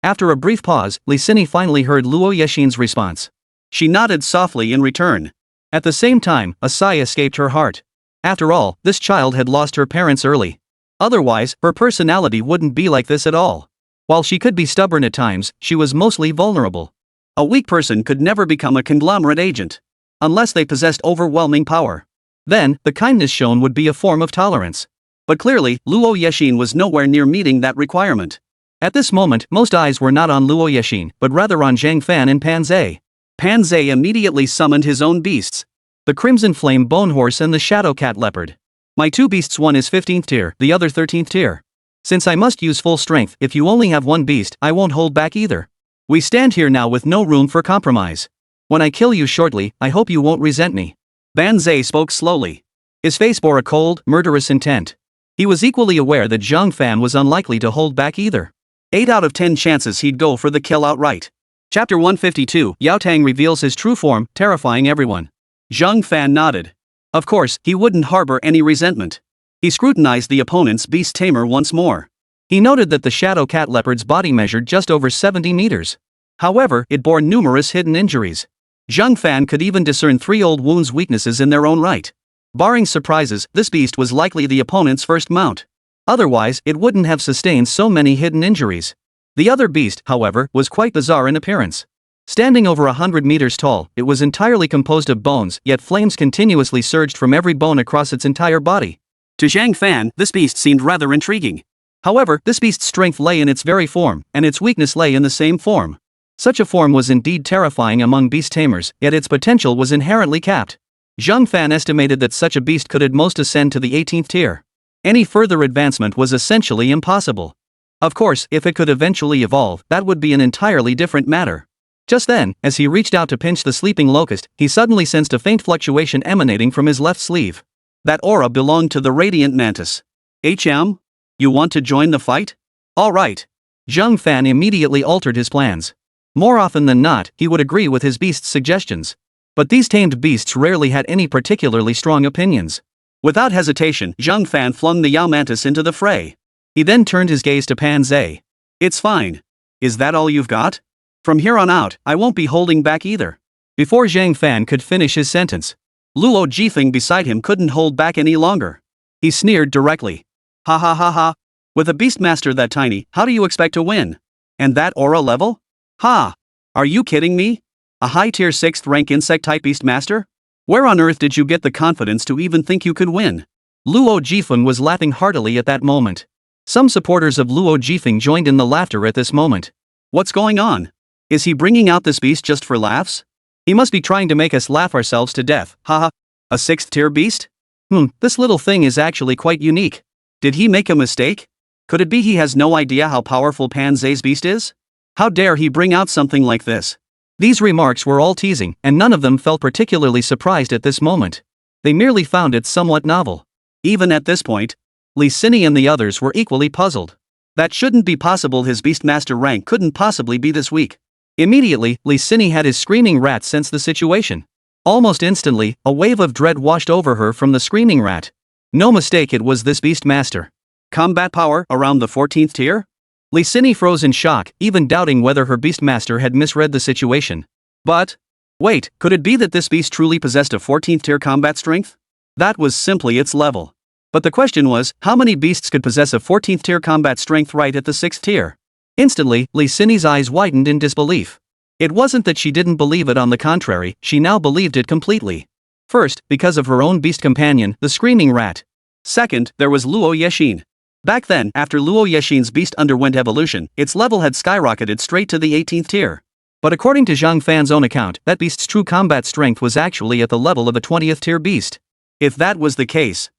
After a brief pause, Li Sini finally heard Luo Yexin's response. She nodded softly in return. At the same time, a sigh escaped her heart. After all, this child had lost her parents early. Otherwise, her personality wouldn't be like this at all. While she could be stubborn at times, she was mostly vulnerable. A weak person could never become a conglomerate agent. Unless they possessed overwhelming power. Then, the kindness shown would be a form of tolerance. But clearly, Luo Yexin was nowhere near meeting that requirement. At this moment, most eyes were not on Luo Yexin, but rather on Zhang Fan and Panzai. Panzai immediately summoned his own beasts. The Crimson Flame Bone Horse and the Shadow Cat Leopard. My two beasts, one is 15th tier, the other 13th tier. Since I must use full strength, if you only have one beast, I won't hold back either. We stand here now with no room for compromise. When I kill you shortly, I hope you won't resent me. Banzai spoke slowly. His face bore a cold, murderous intent. He was equally aware that Zhang Fan was unlikely to hold back either. 8 out of 10 chances he'd go for the kill outright. Chapter 152, Yao Tang reveals his true form, terrifying everyone. Zhang Fan nodded. Of course, he wouldn't harbor any resentment. He scrutinized the opponent's beast tamer once more. He noted that the Shadow Cat Leopard's body measured just over 70 meters. However, it bore numerous hidden injuries. Zhang Fan could even discern 3 old wounds' weaknesses in their own right. Barring surprises, this beast was likely the opponent's first mount. Otherwise, it wouldn't have sustained so many hidden injuries. The other beast, however, was quite bizarre in appearance. Standing over 100 meters tall, it was entirely composed of bones, yet flames continuously surged from every bone across its entire body. To Zhang Fan, this beast seemed rather intriguing. However, this beast's strength lay in its very form, and its weakness lay in the same form. Such a form was indeed terrifying among beast tamers, yet its potential was inherently capped. Zhang Fan estimated that such a beast could at most ascend to the 18th tier. Any further advancement was essentially impossible. Of course, if it could eventually evolve, that would be an entirely different matter. Just then, as he reached out to pinch the sleeping locust, he suddenly sensed a faint fluctuation emanating from his left sleeve. That aura belonged to the radiant mantis. HM? You want to join the fight? All right. Zhang Fan immediately altered his plans. More often than not, he would agree with his beast's suggestions. But these tamed beasts rarely had any particularly strong opinions. Without hesitation, Zhang Fan flung the Yao mantis into the fray. He then turned his gaze to Pan Zhe. It's fine. Is that all you've got? From here on out, I won't be holding back either. Before Zhang Fan could finish his sentence, Luo Jifeng beside him couldn't hold back any longer. He sneered directly. Ha ha ha ha. With a beastmaster that tiny, how do you expect to win? And that aura level? Ha! Are you kidding me? A high-tier 6th rank insect-type beastmaster? Where on earth did you get the confidence to even think you could win? Luo Jifeng was laughing heartily at that moment. Some supporters of Luo Jifeng joined in the laughter at this moment. What's going on? Is he bringing out this beast just for laughs? He must be trying to make us laugh ourselves to death, haha. A 6th tier beast? This little thing is actually quite unique. Did he make a mistake? Could it be he has no idea how powerful Pan Zhe's beast is? How dare he bring out something like this? These remarks were all teasing, and none of them felt particularly surprised at this moment. They merely found it somewhat novel. Even at this point, Li Sini and the others were equally puzzled. That shouldn't be possible. His beastmaster rank couldn't possibly be this weak. Immediately, Li Sini had his screaming rat sense the situation. Almost instantly, a wave of dread washed over her from the screaming rat. No mistake, it was this beastmaster. Combat power around the 14th tier? Li Sini froze in shock, even doubting whether her beastmaster had misread the situation. But, wait, could it be that this beast truly possessed a 14th tier combat strength? That was simply its level. But the question was, how many beasts could possess a 14th tier combat strength right at the 6th tier? Instantly, Li Sini's eyes widened in disbelief. It wasn't that she didn't believe it, on the contrary, she now believed it completely. First, because of her own beast companion, the screaming rat. Second, there was Luo Yexin. Back then, after Luo Yexin's beast underwent evolution, its level had skyrocketed straight to the 18th tier. But according to Zhang Fan's own account, that beast's true combat strength was actually at the level of a 20th tier beast. If that was the case,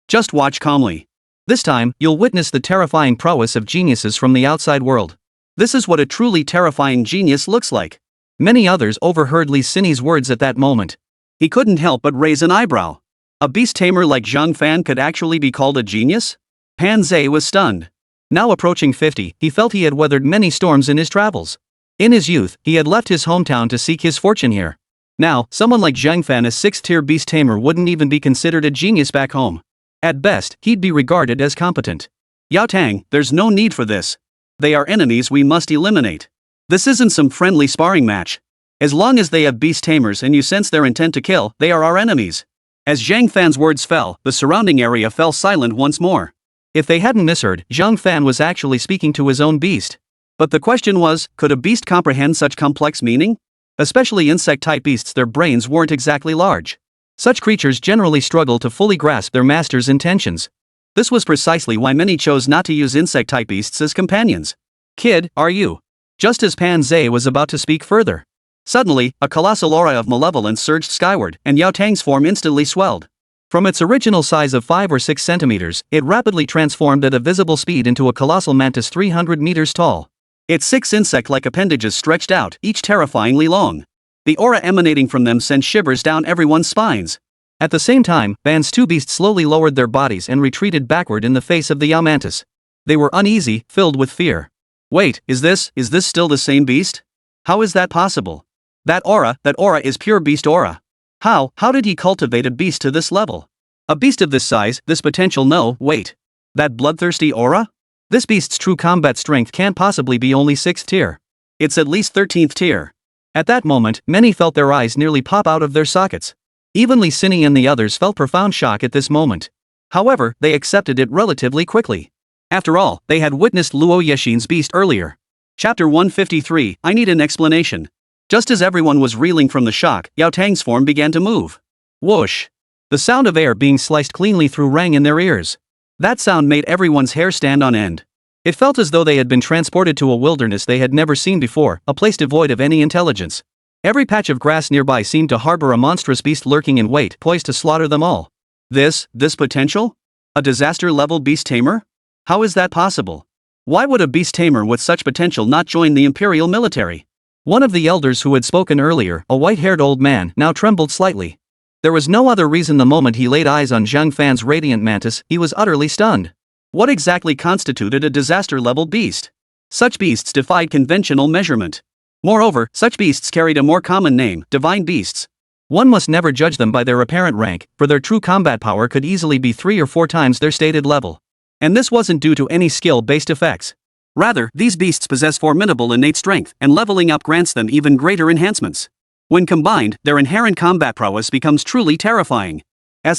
just watch calmly. This time, you'll witness the terrifying prowess of geniuses from the outside world. This is what a truly terrifying genius looks like. Many others overheard Li Sini's words at that moment. He couldn't help but raise an eyebrow. A beast tamer like Zhang Fan could actually be called a genius? Pan Zhe was stunned. Now approaching 50, he felt he had weathered many storms in his travels. In his youth, he had left his hometown to seek his fortune here. Now, someone like Zhang Fan, a 6th tier beast tamer, wouldn't even be considered a genius back home. At best, he'd be regarded as competent. Yao Tang, there's no need for this. They are enemies we must eliminate. This isn't some friendly sparring match. As long as they have beast tamers and you sense their intent to kill, they are our enemies. As Zhang Fan's words fell, the surrounding area fell silent once more. If they hadn't misheard, Zhang Fan was actually speaking to his own beast. But the question was, could a beast comprehend such complex meaning? Especially insect-type beasts, their brains weren't exactly large. Such creatures generally struggle to fully grasp their master's intentions. This was precisely why many chose not to use insect-type beasts as companions. Kid, are you? Just as Pan Zhe was about to speak further, suddenly, a colossal aura of malevolence surged skyward, and Yao Tang's form instantly swelled. From its original size of 5 or 6 centimeters, it rapidly transformed at a visible speed into a colossal mantis 300 meters tall. Its 6 insect-like appendages stretched out, each terrifyingly long. The aura emanating from them sent shivers down everyone's spines. At the same time, Ban's 2 beasts slowly lowered their bodies and retreated backward in the face of the Yao mantis. They were uneasy, filled with fear. Wait, is this still the same beast? How is that possible? That aura is pure beast aura. How did he cultivate a beast to this level? A beast of this size, this potential, no, wait. That bloodthirsty aura? This beast's true combat strength can't possibly be only 6th tier. It's at least 13th tier. At that moment, many felt their eyes nearly pop out of their sockets. Even Li Sini and the others felt profound shock at this moment. However, they accepted it relatively quickly. After all, they had witnessed Luo Yexin's beast earlier. Chapter 153, I need an explanation. Just as everyone was reeling from the shock, Yao Tang's form began to move. Whoosh! The sound of air being sliced cleanly through rang in their ears. That sound made everyone's hair stand on end. It felt as though they had been transported to a wilderness they had never seen before, a place devoid of any intelligence. Every patch of grass nearby seemed to harbor a monstrous beast lurking in wait, poised to slaughter them all. This potential? A disaster-level beast tamer? How is that possible? Why would a beast tamer with such potential not join the Imperial military? One of the elders who had spoken earlier, a white-haired old man, now trembled slightly. There was no other reason the moment he laid eyes on Zhang Fan's radiant mantis, he was utterly stunned. What exactly constituted a disaster-level beast? Such beasts defied conventional measurement. Moreover, such beasts carried a more common name, divine beasts. One must never judge them by their apparent rank, for their true combat power could easily be 3 or 4 times their stated level. And this wasn't due to any skill-based effects. Rather, these beasts possess formidable innate strength, and leveling up grants them even greater enhancements. When combined, their inherent combat prowess becomes truly terrifying. To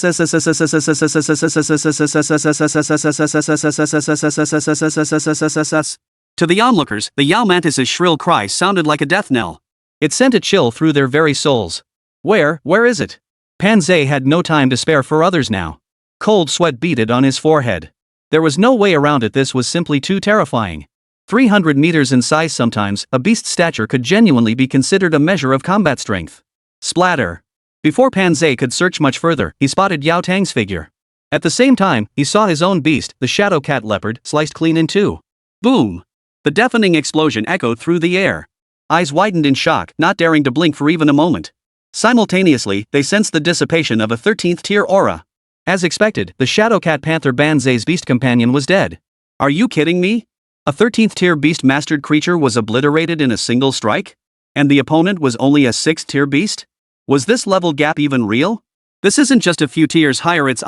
the onlookers, the Yao Mantis's shrill cry sounded like a death knell. It sent a chill through their very souls. Where is it? Pan Zai had no time to spare for others now. Cold sweat beaded on his forehead. There was no way around it, this was simply too terrifying. 300 meters in size sometimes, a beast's stature could genuinely be considered a measure of combat strength. Splatter. Before Pan Zai could search much further, he spotted Yao Tang's figure. At the same time, he saw his own beast, the shadow cat leopard, sliced clean in two. Boom! The deafening explosion echoed through the air. Eyes widened in shock, not daring to blink for even a moment. Simultaneously, they sensed the dissipation of a 13th tier aura. As expected, the shadow cat panther Pan Zai's beast companion was dead. Are you kidding me? A 13th tier beast mastered creature was obliterated in a single strike? And the opponent was only a 6th tier beast? Was this level gap even real? This isn't just a few tiers higher, it's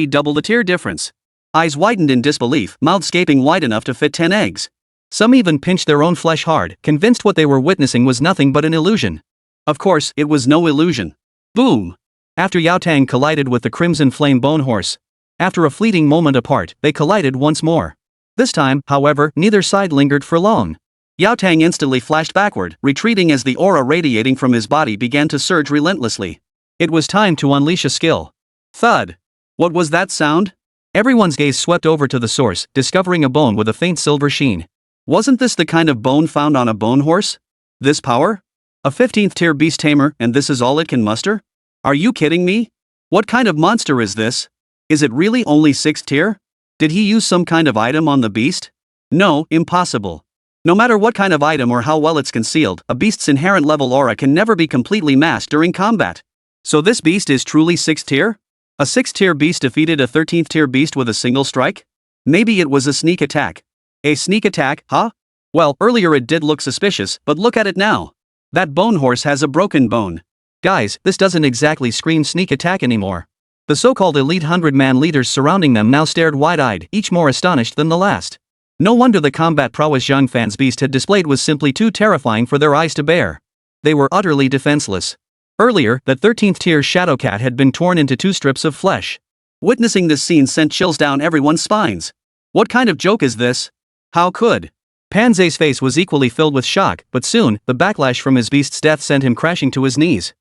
double the tier difference. Eyes widened in disbelief, mouths gaping wide enough to fit 10 eggs. Some even pinched their own flesh hard, convinced what they were witnessing was nothing but an illusion. Of course, it was no illusion. Boom! After Yao Tang collided with the Crimson Flame Bone Horse. After a fleeting moment apart, they collided once more. This time, however, neither side lingered for long. Yao Tang instantly flashed backward, retreating as the aura radiating from his body began to surge relentlessly. It was time to unleash a skill. Thud! What was that sound? Everyone's gaze swept over to the source, discovering a bone with a faint silver sheen. Wasn't this the kind of bone found on a bone horse? This power? A 15th tier beast tamer, and this is all it can muster? Are you kidding me? What kind of monster is this? Is it really only 6th tier? Did he use some kind of item on the beast? No, impossible. No matter what kind of item or how well it's concealed, a beast's inherent level aura can never be completely masked during combat. So this beast is truly 6th tier? A 6th tier beast defeated a 13th tier beast with a single strike? Maybe it was a sneak attack. A sneak attack, huh? Well, earlier it did look suspicious, but look at it now. That bone horse has a broken bone. Guys, this doesn't exactly scream sneak attack anymore. The so-called elite 100-man leaders surrounding them now stared wide-eyed, each more astonished than the last. No wonder the combat prowess Zhang Fan's beast had displayed was simply too terrifying for their eyes to bear. They were utterly defenseless. Earlier, that 13th tier shadow cat had been torn into 2 strips of flesh. Witnessing this scene sent chills down everyone's spines. What kind of joke is this? How could? Pan Zai's face was equally filled with shock, but soon, the backlash from his beast's death sent him crashing to his knees.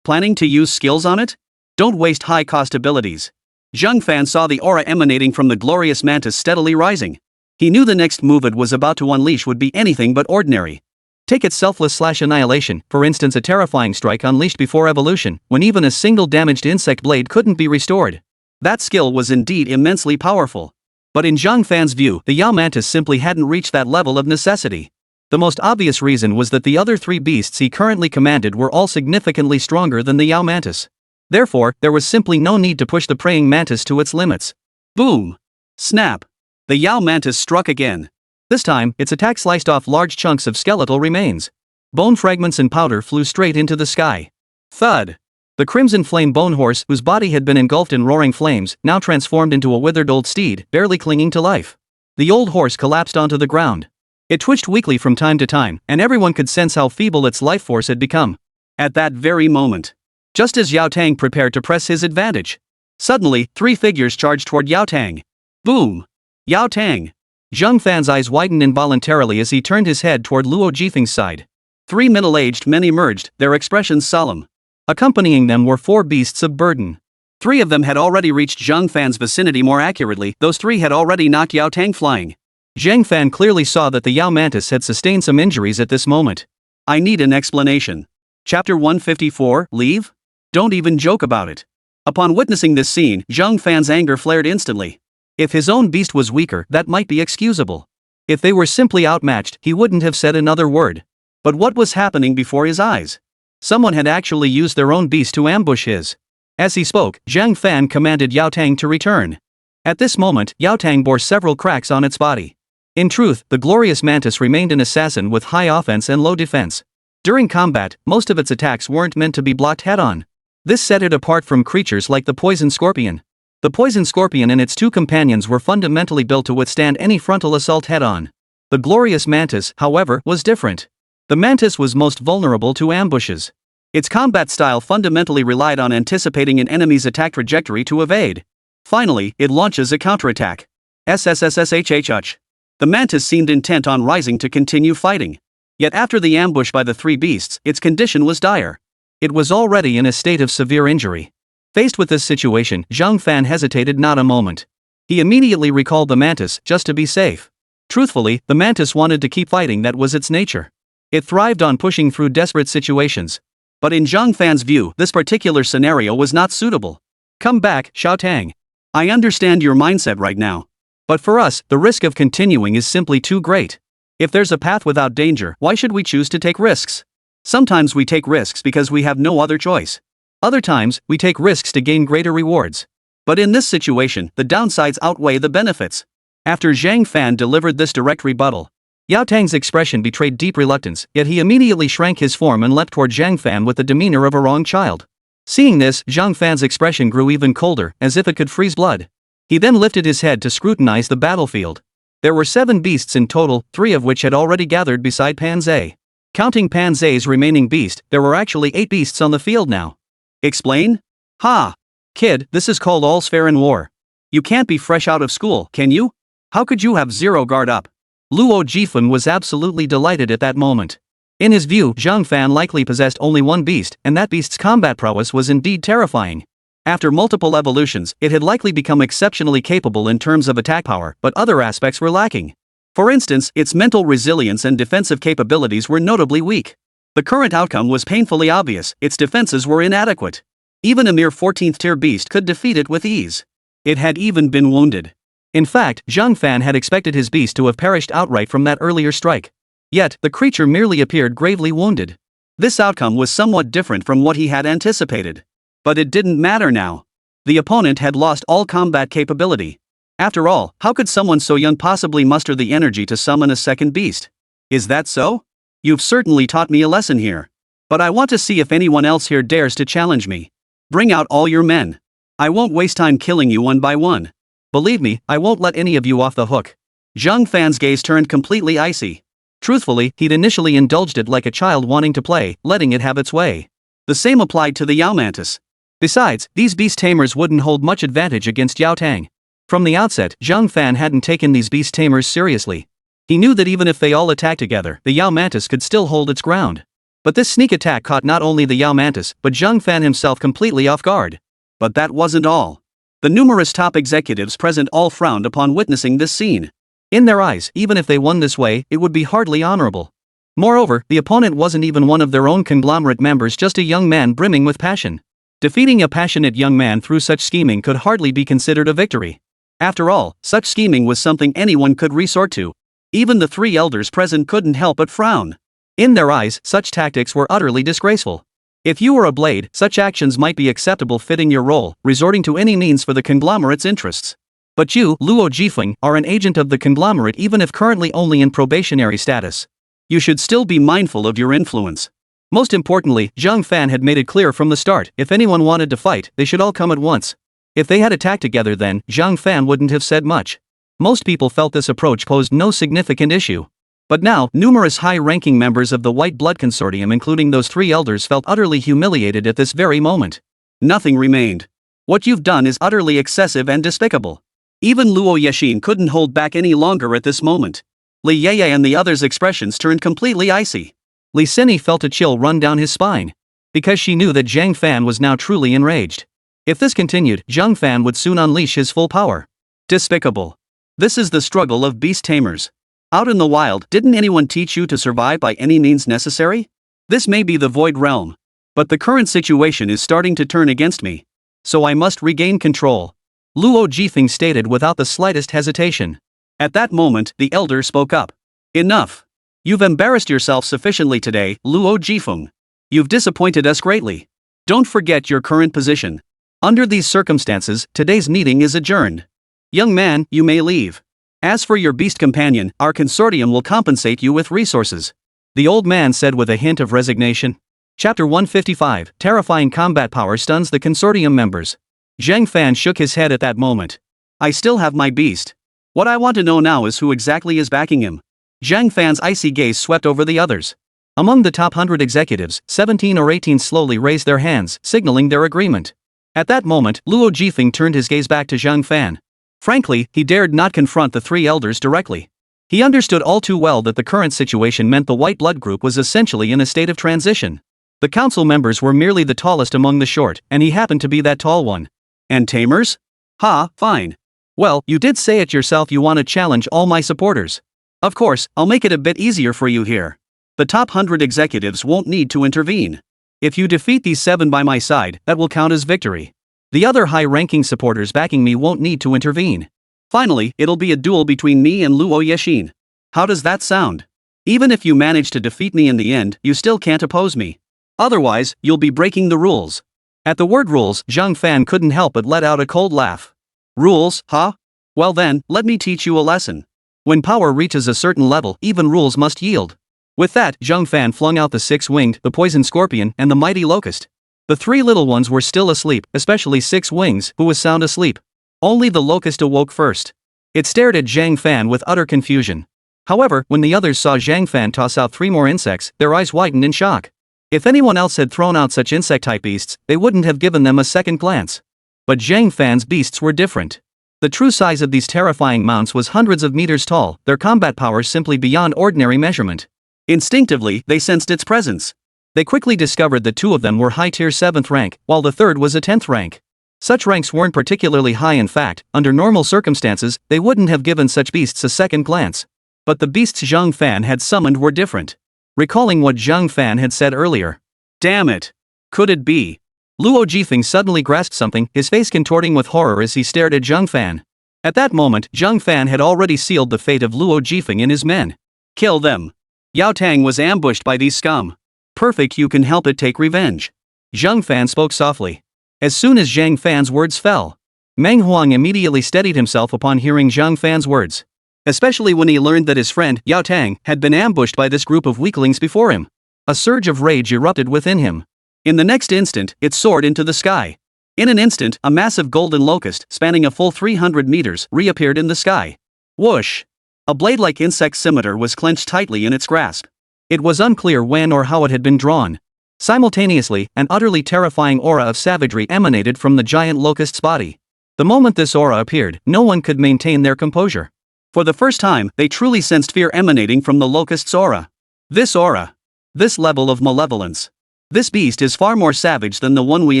Planning to use skills on it? Don't waste high-cost abilities. Zhang Fan saw the aura emanating from the glorious mantis steadily rising. He knew the next move it was about to unleash would be anything but ordinary. Take its selfless/annihilation, for instance, a terrifying strike unleashed before evolution, when even a single damaged insect blade couldn't be restored. That skill was indeed immensely powerful. But in Zhang Fan's view, the Yao Mantis simply hadn't reached that level of necessity. The most obvious reason was that the other 3 beasts he currently commanded were all significantly stronger than the Yao Mantis. Therefore, there was simply no need to push the praying mantis to its limits. Boom! Snap! The Yao Mantis struck again. This time, its attack sliced off large chunks of skeletal remains. Bone fragments and powder flew straight into the sky. Thud! The Crimson Flame Bone Horse, whose body had been engulfed in roaring flames, now transformed into a withered old steed, barely clinging to life. The old horse collapsed onto the ground. It twitched weakly from time to time, and everyone could sense how feeble its life force had become. At that very moment, just as Yao Tang prepared to press his advantage, suddenly, 3 figures charged toward Yao Tang. Boom! Yao Tang! Zhang Fan's eyes widened involuntarily as he turned his head toward Luo Jifeng's side. 3 middle-aged men emerged, their expressions solemn. Accompanying them were 4 beasts of burden. 3 of them had already reached Zhang Fan's vicinity. More accurately, those 3 had already knocked Yao Tang flying. Zhang Fan clearly saw that the Yao Mantis had sustained some injuries at this moment. I need an explanation. Chapter 154, Leave? Don't even joke about it. Upon witnessing this scene, Zhang Fan's anger flared instantly. If his own beast was weaker, that might be excusable. If they were simply outmatched, he wouldn't have said another word. But what was happening before his eyes? Someone had actually used their own beast to ambush his. As he spoke, Zhang Fan commanded Yao Tang to return. At this moment, Yao Tang bore several cracks on its body. In truth, the glorious mantis remained an assassin with high offense and low defense. During combat, most of its attacks weren't meant to be blocked head-on. This set it apart from creatures like the poison scorpion. The poison scorpion and its 2 companions were fundamentally built to withstand any frontal assault head-on. The glorious mantis, however, was different. The mantis was most vulnerable to ambushes. Its combat style fundamentally relied on anticipating an enemy's attack trajectory to evade. Finally, it launches a counterattack. SSS-rank. The mantis seemed intent on rising to continue fighting. Yet after the ambush by the 3 beasts, its condition was dire. It was already in a state of severe injury. Faced with this situation, Zhang Fan hesitated not a moment. He immediately recalled the mantis, just to be safe. Truthfully, the mantis wanted to keep fighting. That was its nature. It thrived on pushing through desperate situations. But in Zhang Fan's view, this particular scenario was not suitable. Come back, Xiao Tang. I understand your mindset right now. But for us, the risk of continuing is simply too great. If there's a path without danger, why should we choose to take risks? Sometimes we take risks because we have no other choice. Other times, we take risks to gain greater rewards. But in this situation, the downsides outweigh the benefits. After Zhang Fan delivered this direct rebuttal, Yao Tang's expression betrayed deep reluctance, yet he immediately shrank his form and leapt toward Zhang Fan with the demeanor of a wronged child. Seeing this, Zhang Fan's expression grew even colder, as if it could freeze blood. He then lifted his head to scrutinize the battlefield. There were 7 beasts in total, 3 of which had already gathered beside Pan Zhe. Counting Pan Zhe's remaining beast, there were actually 8 beasts on the field now. Explain? Ha! Kid, this is called all's fair in war. You can't be fresh out of school, can you? How could you have 0 guard up? Luo Jifeng was absolutely delighted at that moment. In his view, Zhang Fan likely possessed only one beast, and that beast's combat prowess was indeed terrifying. After multiple evolutions, it had likely become exceptionally capable in terms of attack power, but other aspects were lacking. For instance, its mental resilience and defensive capabilities were notably weak. The current outcome was painfully obvious: its defenses were inadequate. Even a mere 14th tier beast could defeat it with ease. It had even been wounded. In fact, Zhang Fan had expected his beast to have perished outright from that earlier strike. Yet, the creature merely appeared gravely wounded. This outcome was somewhat different from what he had anticipated. But it didn't matter now. The opponent had lost all combat capability. After all, how could someone so young possibly muster the energy to summon a second beast? Is that so? You've certainly taught me a lesson here. But I want to see if anyone else here dares to challenge me. Bring out all your men. I won't waste time killing you one by one. Believe me, I won't let any of you off the hook. Zhang Fan's gaze turned completely icy. Truthfully, he'd initially indulged it like a child wanting to play, letting it have its way. The same applied to the Yao Mantis. Besides, these beast tamers wouldn't hold much advantage against Yao Tang. From the outset, Zhang Fan hadn't taken these beast tamers seriously. He knew that even if they all attacked together, the Yao Mantis could still hold its ground. But this sneak attack caught not only the Yao Mantis, but Zhang Fan himself completely off guard. But that wasn't all. The numerous top executives present all frowned upon witnessing this scene. In their eyes, even if they won this way, it would be hardly honorable. Moreover, the opponent wasn't even one of their own conglomerate members, just a young man brimming with passion. Defeating a passionate young man through such scheming could hardly be considered a victory. After all, such scheming was something anyone could resort to. Even the 3 elders present couldn't help but frown. In their eyes, such tactics were utterly disgraceful. If you were a blade, such actions might be acceptable fitting your role, resorting to any means for the conglomerate's interests. But you, Luo Jifeng, are an agent of the conglomerate even if currently only in probationary status. You should still be mindful of your influence. Most importantly, Zhang Fan had made it clear from the start, if anyone wanted to fight, they should all come at once. If they had attacked together then, Zhang Fan wouldn't have said much. Most people felt this approach posed no significant issue. But now, numerous high-ranking members of the White Blood Consortium, including those 3 elders, felt utterly humiliated at this very moment. Nothing remained. What you've done is utterly excessive and despicable. Even Luo Yexin couldn't hold back any longer at this moment. Li Yeye and the others' expressions turned completely icy. Li Sini felt a chill run down his spine. Because she knew that Zhang Fan was now truly enraged. If this continued, Zhang Fan would soon unleash his full power. Despicable. This is the struggle of beast tamers. Out in the wild, didn't anyone teach you to survive by any means necessary? This may be the void realm. But the current situation is starting to turn against me. So I must regain control. Luo Jifeng stated without the slightest hesitation. At that moment, the elder spoke up. Enough. You've embarrassed yourself sufficiently today, Luo Jifeng. You've disappointed us greatly. Don't forget your current position. Under these circumstances, today's meeting is adjourned. Young man, you may leave. As for your beast companion, our consortium will compensate you with resources. The old man said with a hint of resignation. Chapter 155, Terrifying combat power stuns the consortium members. Zhang Fan shook his head at that moment. I still have my beast. What I want to know now is who exactly is backing him. Zhang Fan's icy gaze swept over the others. Among the top 100 executives, 17 or 18 slowly raised their hands, signaling their agreement. At that moment, Luo Jifeng turned his gaze back to Zhang Fan. Frankly, he dared not confront the three elders directly. He understood all too well that the current situation meant the white blood group was essentially in a state of transition. The council members were merely the tallest among the short, and he happened to be that tall one. And tamers? Ha, fine. Well, you did say it yourself, you want to challenge all my supporters. Of course, I'll make it a bit easier for you here. The top 100 executives won't need to intervene. If you defeat these 7 by my side, that will count as victory. The other high-ranking supporters backing me won't need to intervene. Finally, it'll be a duel between me and Luo Yexin. How does that sound? Even if you manage to defeat me in the end, you still can't oppose me. Otherwise, you'll be breaking the rules. At the word rules, Zhang Fan couldn't help but let out a cold laugh. Rules, huh? Well then, let me teach you a lesson. When power reaches a certain level, even rules must yield. With that, Zhang Fan flung out the 6-winged, the poison scorpion, and the mighty locust. The 3 little ones were still asleep, especially 6 Wings, who was sound asleep. Only the locust awoke first. It stared at Zhang Fan with utter confusion. However, when the others saw Zhang Fan toss out 3 more insects, their eyes widened in shock. If anyone else had thrown out such insect-type beasts, they wouldn't have given them a second glance. But Zhang Fan's beasts were different. The true size of these terrifying mounts was hundreds of meters tall, their combat power simply beyond ordinary measurement. Instinctively, they sensed its presence. They quickly discovered that 2 of them were high-tier 7th rank, while the third was a 10th rank. Such ranks weren't particularly high. In fact, under normal circumstances, they wouldn't have given such beasts a second glance. But the beasts Zhang Fan had summoned were different. Recalling what Zhang Fan had said earlier. Damn it! Could it be? Luo Jifeng suddenly grasped something, his face contorting with horror as he stared at Zhang Fan. At that moment, Zhang Fan had already sealed the fate of Luo Jifeng and his men. Kill them. Yao Tang was ambushed by these scum. Perfect, you can help it take revenge. Zhang Fan spoke softly. As soon as Zhang Fan's words fell, Manhwa immediately steadied himself upon hearing Zhang Fan's words. Especially when he learned that his friend, Yao Tang, had been ambushed by this group of weaklings before him. A surge of rage erupted within him. In the next instant, it soared into the sky. In an instant, a massive golden locust, spanning a full 300 meters, reappeared in the sky. Whoosh! A blade-like insect scimitar was clenched tightly in its grasp. It was unclear when or how it had been drawn. Simultaneously, an utterly terrifying aura of savagery emanated from the giant locust's body. The moment this aura appeared, no one could maintain their composure. For the first time, they truly sensed fear emanating from the locust's aura. This aura. This level of malevolence. This beast is far more savage than the one we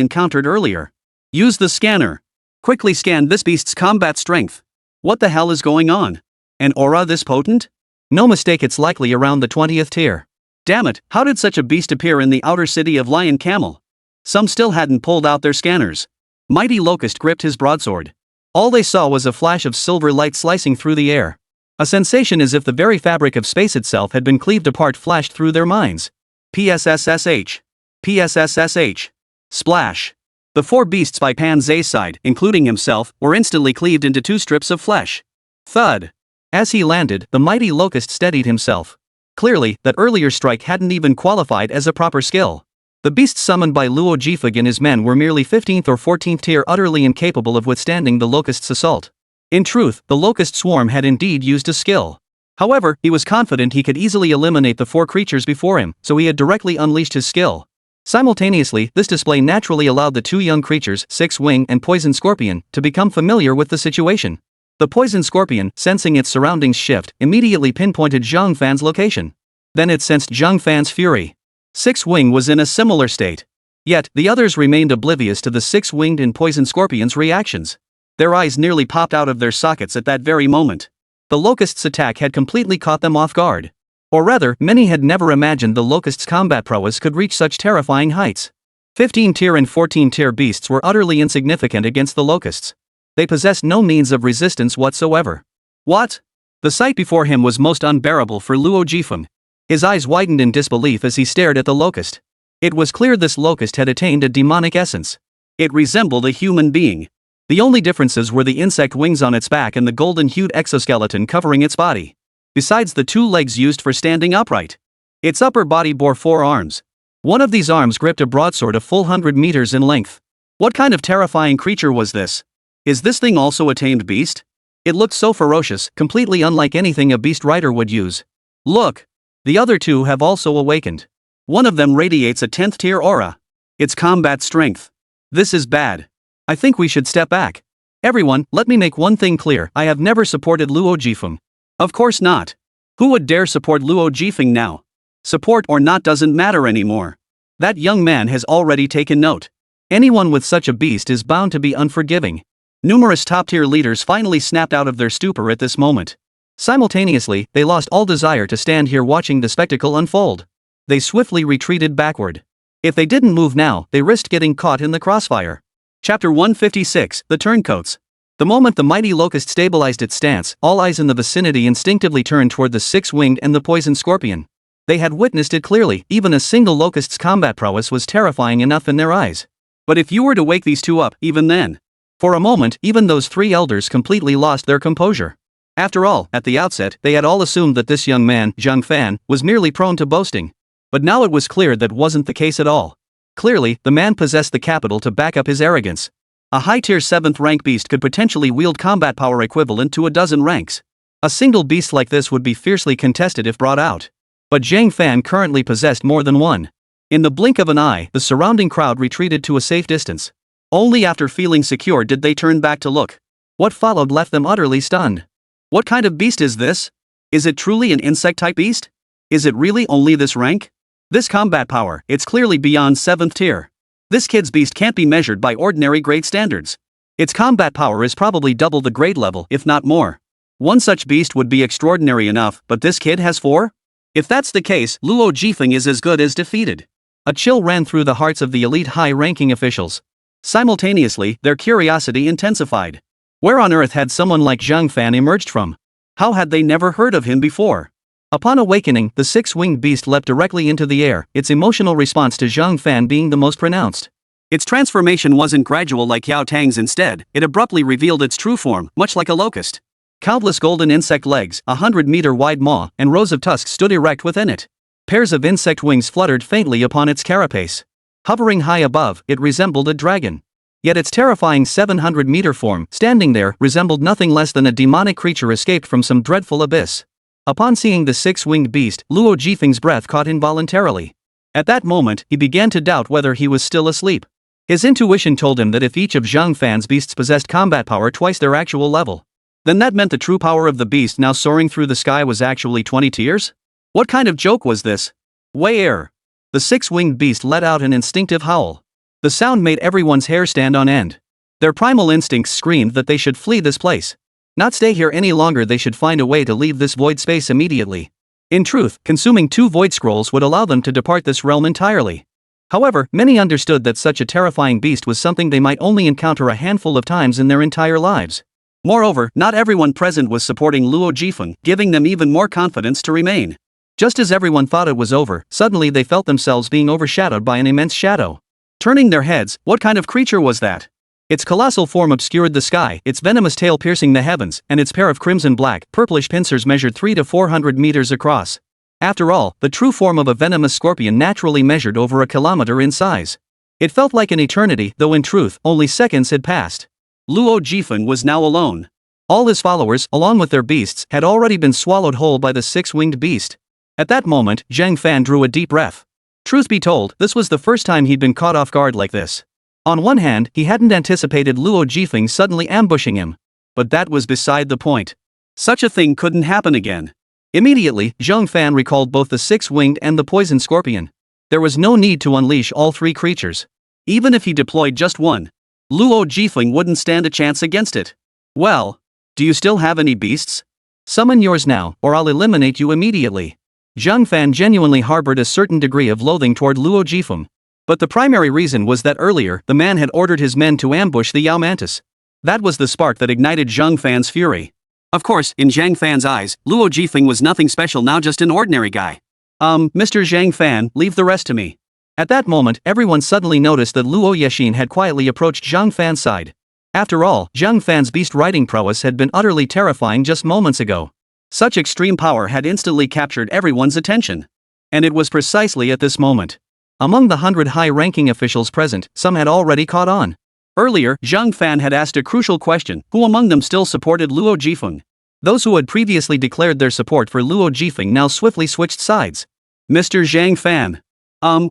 encountered earlier. Use the scanner. Quickly scan this beast's combat strength. What the hell is going on? An aura this potent? No mistake, it's likely around the 20th tier. Damn it, how did such a beast appear in the outer city of Lion Camel? Some still hadn't pulled out their scanners. Mighty Locust gripped his broadsword. All they saw was a flash of silver light slicing through the air. A sensation as if the very fabric of space itself had been cleaved apart flashed through their minds. PSSSH. PSSSH. Splash. The 4 beasts by Pan Zai's side, including himself, were instantly cleaved into 2 strips of flesh. Thud. As he landed, the mighty locust steadied himself. Clearly, that earlier strike hadn't even qualified as a proper skill. The beasts summoned by Luo Jifeng and his men were merely 15th or 14th tier, utterly incapable of withstanding the locust's assault. In truth, the locust swarm had indeed used a skill. However, he was confident he could easily eliminate the 4 creatures before him, so he had directly unleashed his skill. Simultaneously, this display naturally allowed the 2 young creatures, 6 Wing and Poison Scorpion, to become familiar with the situation. The poison scorpion, sensing its surroundings shift, immediately pinpointed Zhang Fan's location. Then it sensed Zhang Fan's fury. Six Wing was in a similar state. Yet, the others remained oblivious to the six-winged and poison scorpion's reactions. Their eyes nearly popped out of their sockets at that very moment. The locust's attack had completely caught them off guard. Or rather, many had never imagined the locust's combat prowess could reach such terrifying heights. 15-tier and 14-tier beasts were utterly insignificant against the locusts. They possessed no means of resistance whatsoever. What? The sight before him was most unbearable for Luo Jifeng. His eyes widened in disbelief as he stared at the locust. It was clear this locust had attained a demonic essence. It resembled a human being. The only differences were the insect wings on its back and the golden-hued exoskeleton covering its body. Besides the two legs used for standing upright. Its upper body bore 4 arms. One of these arms gripped a broadsword a full 100 meters in length. What kind of terrifying creature was this? Is this thing also a tamed beast? It looked so ferocious, completely unlike anything a beast rider would use. Look! The other two have also awakened. One of them radiates a 10th tier aura. It's combat strength. This is bad. I think we should step back. Everyone, let me make one thing clear. I have never supported Luo Jifeng. Of course not. Who would dare support Luo Jifeng now? Support or not doesn't matter anymore. That young man has already taken note. Anyone with such a beast is bound to be unforgiving. Numerous top-tier leaders finally snapped out of their stupor at this moment. Simultaneously, they lost all desire to stand here watching the spectacle unfold. They swiftly retreated backward. If they didn't move now, they risked getting caught in the crossfire. Chapter 156, The Turncoats. The moment the mighty locust stabilized its stance, all eyes in the vicinity instinctively turned toward the six-winged and the poison scorpion. They had witnessed it clearly, even a single locust's combat prowess was terrifying enough in their eyes. But if you were to wake these two up, even then. For a moment, even those 3 elders completely lost their composure. After all, at the outset, they had all assumed that this young man, Zhang Fan, was merely prone to boasting. But now it was clear that wasn't the case at all. Clearly, the man possessed the capital to back up his arrogance. A high-tier 7th rank beast could potentially wield combat power equivalent to a dozen ranks. A single beast like this would be fiercely contested if brought out. But Zhang Fan currently possessed more than one. In the blink of an eye, the surrounding crowd retreated to a safe distance. Only after feeling secure did they turn back to look. What followed left them utterly stunned. What kind of beast is this? Is it truly an insect-type beast? Is it really only this rank? This combat power, it's clearly beyond 7th tier. This kid's beast can't be measured by ordinary grade standards. Its combat power is probably double the grade level, if not more. One such beast would be extraordinary enough, but this kid has 4? If that's the case, Luo Jifeng is as good as defeated. A chill ran through the hearts of the elite high-ranking officials. Simultaneously, their curiosity intensified. Where on earth had someone like Zhang Fan emerged from? How had they never heard of him before? Upon awakening, the six-winged beast leapt directly into the air, its emotional response to Zhang Fan being the most pronounced. Its transformation wasn't gradual like Yao Tang's. Instead, it abruptly revealed its true form, much like a locust. Countless golden insect legs, 100-meter wide maw, and rows of tusks stood erect within it. Pairs of insect wings fluttered faintly upon its carapace. Hovering high above, it resembled a dragon. Yet its terrifying 700-meter form, standing there, resembled nothing less than a demonic creature escaped from some dreadful abyss. Upon seeing the six-winged beast, Luo Jifeng's breath caught involuntarily. At that moment, he began to doubt whether he was still asleep. His intuition told him that if each of Zhang Fan's beasts possessed combat power twice their actual level, then that meant the true power of the beast now soaring through the sky was actually 20 tiers? What kind of joke was this? Where? The six-winged beast let out an instinctive howl. The sound made everyone's hair stand on end. Their primal instincts screamed that they should flee this place. Not stay here any longer. They should find a way to leave this void space immediately. In truth, consuming 2 void scrolls would allow them to depart this realm entirely. However, many understood that such a terrifying beast was something they might only encounter a handful of times in their entire lives. Moreover, not everyone present was supporting Luo Jifeng, giving them even more confidence to remain. Just as everyone thought it was over, suddenly they felt themselves being overshadowed by an immense shadow. Turning their heads, what kind of creature was that? Its colossal form obscured the sky, its venomous tail piercing the heavens, and its pair of crimson-black, purplish pincers measured 300 to 400 meters across. After all, the true form of a venomous scorpion naturally measured over a kilometer in size. It felt like an eternity, though in truth, only seconds had passed. Luo Jifeng was now alone. All his followers, along with their beasts, had already been swallowed whole by the six-winged beast. At that moment, Zhang Fan drew a deep breath. Truth be told, this was the first time he'd been caught off guard like this. On one hand, he hadn't anticipated Luo Jifeng suddenly ambushing him. but that was beside the point. Such a thing couldn't happen again. Immediately, Zhang Fan recalled both the six-winged and the poison scorpion. There was no need to unleash all three creatures. Even if he deployed just one, Luo Jifeng wouldn't stand a chance against it. Well, do you still have any beasts? Summon yours now, or I'll eliminate you immediately. Zhang Fan genuinely harbored a certain degree of loathing toward Luo Jifeng. But the primary reason was that earlier the man had ordered his men to ambush the Yao Mantis. That was the spark that ignited Zhang Fan's fury. Of course, in Zhang Fan's eyes, Luo Jifeng was nothing special, now just an ordinary guy. Mr. Zhang Fan, leave the rest to me. At that moment, everyone suddenly noticed that Luo Yexin had quietly approached Zhang Fan's side. After all, Zhang Fan's beast riding prowess had been utterly terrifying just moments ago. Such extreme power had instantly captured everyone's attention. And it was precisely at this moment. Among the 100 high-ranking officials present, some had already caught on. Earlier, Zhang Fan had asked a crucial question: who among them still supported Luo Jifeng? Those who had previously declared their support for Luo Jifeng now swiftly switched sides. Mr. Zhang Fan.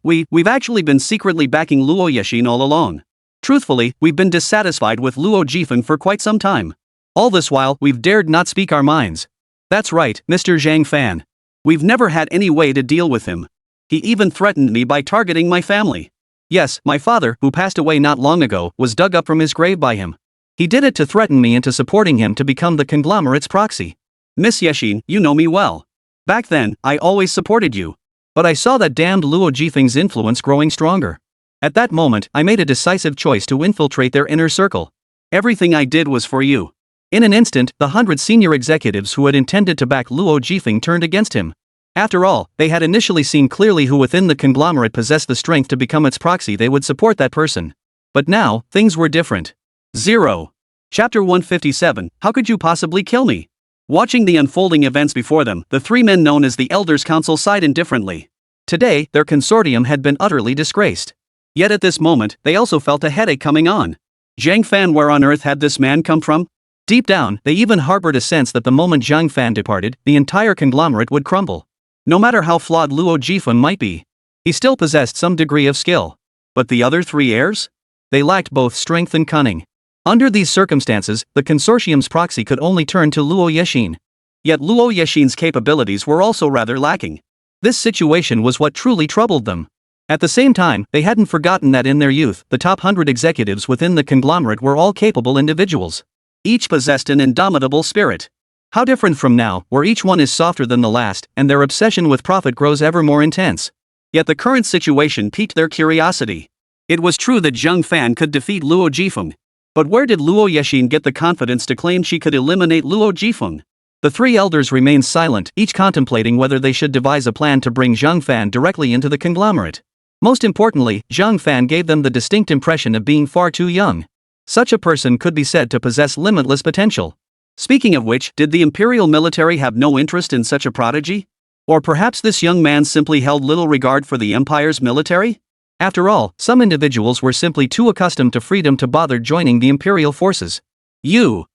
We've actually been secretly backing Luo Yexin all along. Truthfully, we've been dissatisfied with Luo Jifeng for quite some time. All this while, we've dared not speak our minds. That's right, Mr. Zhang Fan. We've never had any way to deal with him. He even threatened me by targeting my family. Yes, my father, who passed away not long ago, was dug up from his grave by him. He did it to threaten me into supporting him to become the conglomerate's proxy. Miss Yexin, you know me well. Back then, I always supported you. But I saw that damned Luo Jifeng's influence growing stronger. At that moment, I made a decisive choice to infiltrate their inner circle. Everything I did was for you. In an instant, the 100 senior executives who had intended to back Luo Jifeng turned against him. After all, they had initially seen clearly who within the conglomerate possessed the strength to become its proxy. They would support that person. But now, things were different. 0. Chapter 157, How could you possibly kill me? Watching the unfolding events before them, the three men known as the Elders Council sighed indifferently. Today, their consortium had been utterly disgraced. Yet at this moment, they also felt a headache coming on. Zhang Fan, where on earth had this man come from? Deep down, they even harbored a sense that the moment Zhang Fan departed, the entire conglomerate would crumble. No matter how flawed Luo Jifeng might be, he still possessed some degree of skill. But the other three heirs? They lacked both strength and cunning. Under these circumstances, the consortium's proxy could only turn to Luo Yexin. Yet Luo Yexin's capabilities were also rather lacking. This situation was what truly troubled them. At the same time, they hadn't forgotten that in their youth, the top 100 executives within the conglomerate were all capable individuals. Each possessed an indomitable spirit. How different from now, where each one is softer than the last, and their obsession with profit grows ever more intense. Yet the current situation piqued their curiosity. It was true that Zhang Fan could defeat Luo Jifeng. But where did Luo Yexin get the confidence to claim she could eliminate Luo Jifeng? The three elders remained silent, each contemplating whether they should devise a plan to bring Zhang Fan directly into the conglomerate. Most importantly, Zhang Fan gave them the distinct impression of being far too young. Such a person could be said to possess limitless potential. Speaking of which, did the imperial military have no interest in such a prodigy? Or perhaps this young man simply held little regard for the empire's military? After all, some individuals were simply too accustomed to freedom to bother joining the imperial forces. You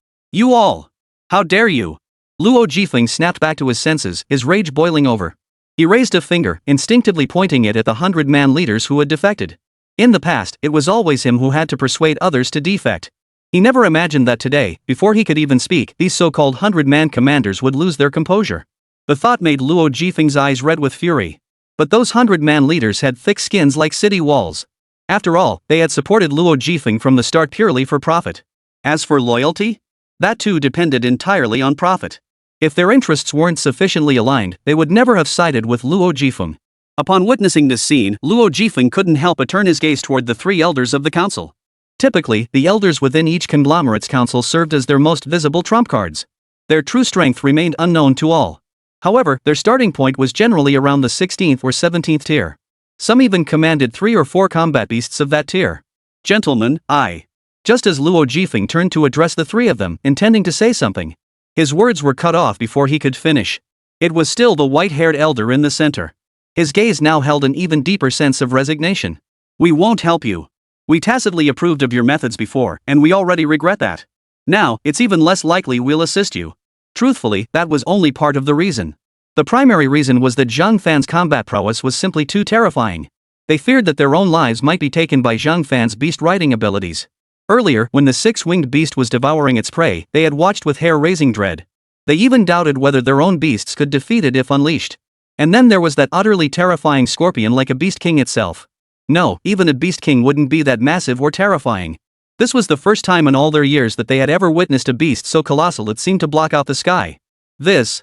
all! How dare you! Luo Jifeng snapped back to his senses, his rage boiling over. He raised a finger, instinctively pointing it at the 100-man leaders who had defected. In the past, it was always him who had to persuade others to defect. He never imagined that today, before he could even speak, these so-called 100-man commanders would lose their composure. The thought made Luo Jifeng's eyes red with fury. But those 100-man leaders had thick skins like city walls. After all, they had supported Luo Jifeng from the start purely for profit. As for loyalty, that too depended entirely on profit. If their interests weren't sufficiently aligned, they would never have sided with Luo Jifeng. Upon witnessing this scene, Luo Jifeng couldn't help but turn his gaze toward the three elders of the council. Typically, the elders within each conglomerate's council served as their most visible trump cards. Their true strength remained unknown to all. However, their starting point was generally around the 16th or 17th tier. Some even commanded 3 or 4 combat beasts of that tier. Gentlemen, I. Just as Luo Jifeng turned to address the three of them, intending to say something, his words were cut off before he could finish. It was still the white-haired elder in the center. His gaze now held an even deeper sense of resignation. We won't help you. We tacitly approved of your methods before, and we already regret that. Now, it's even less likely we'll assist you. Truthfully, that was only part of the reason. The primary reason was that Zhang Fan's combat prowess was simply too terrifying. They feared that their own lives might be taken by Zhang Fan's beast riding abilities. Earlier, when the six-winged beast was devouring its prey, they had watched with hair-raising dread. They even doubted whether their own beasts could defeat it if unleashed. And then there was that utterly terrifying scorpion like a beast king itself. No, even a beast king wouldn't be that massive or terrifying. This was the first time in all their years that they had ever witnessed a beast so colossal it seemed to block out the sky. Luo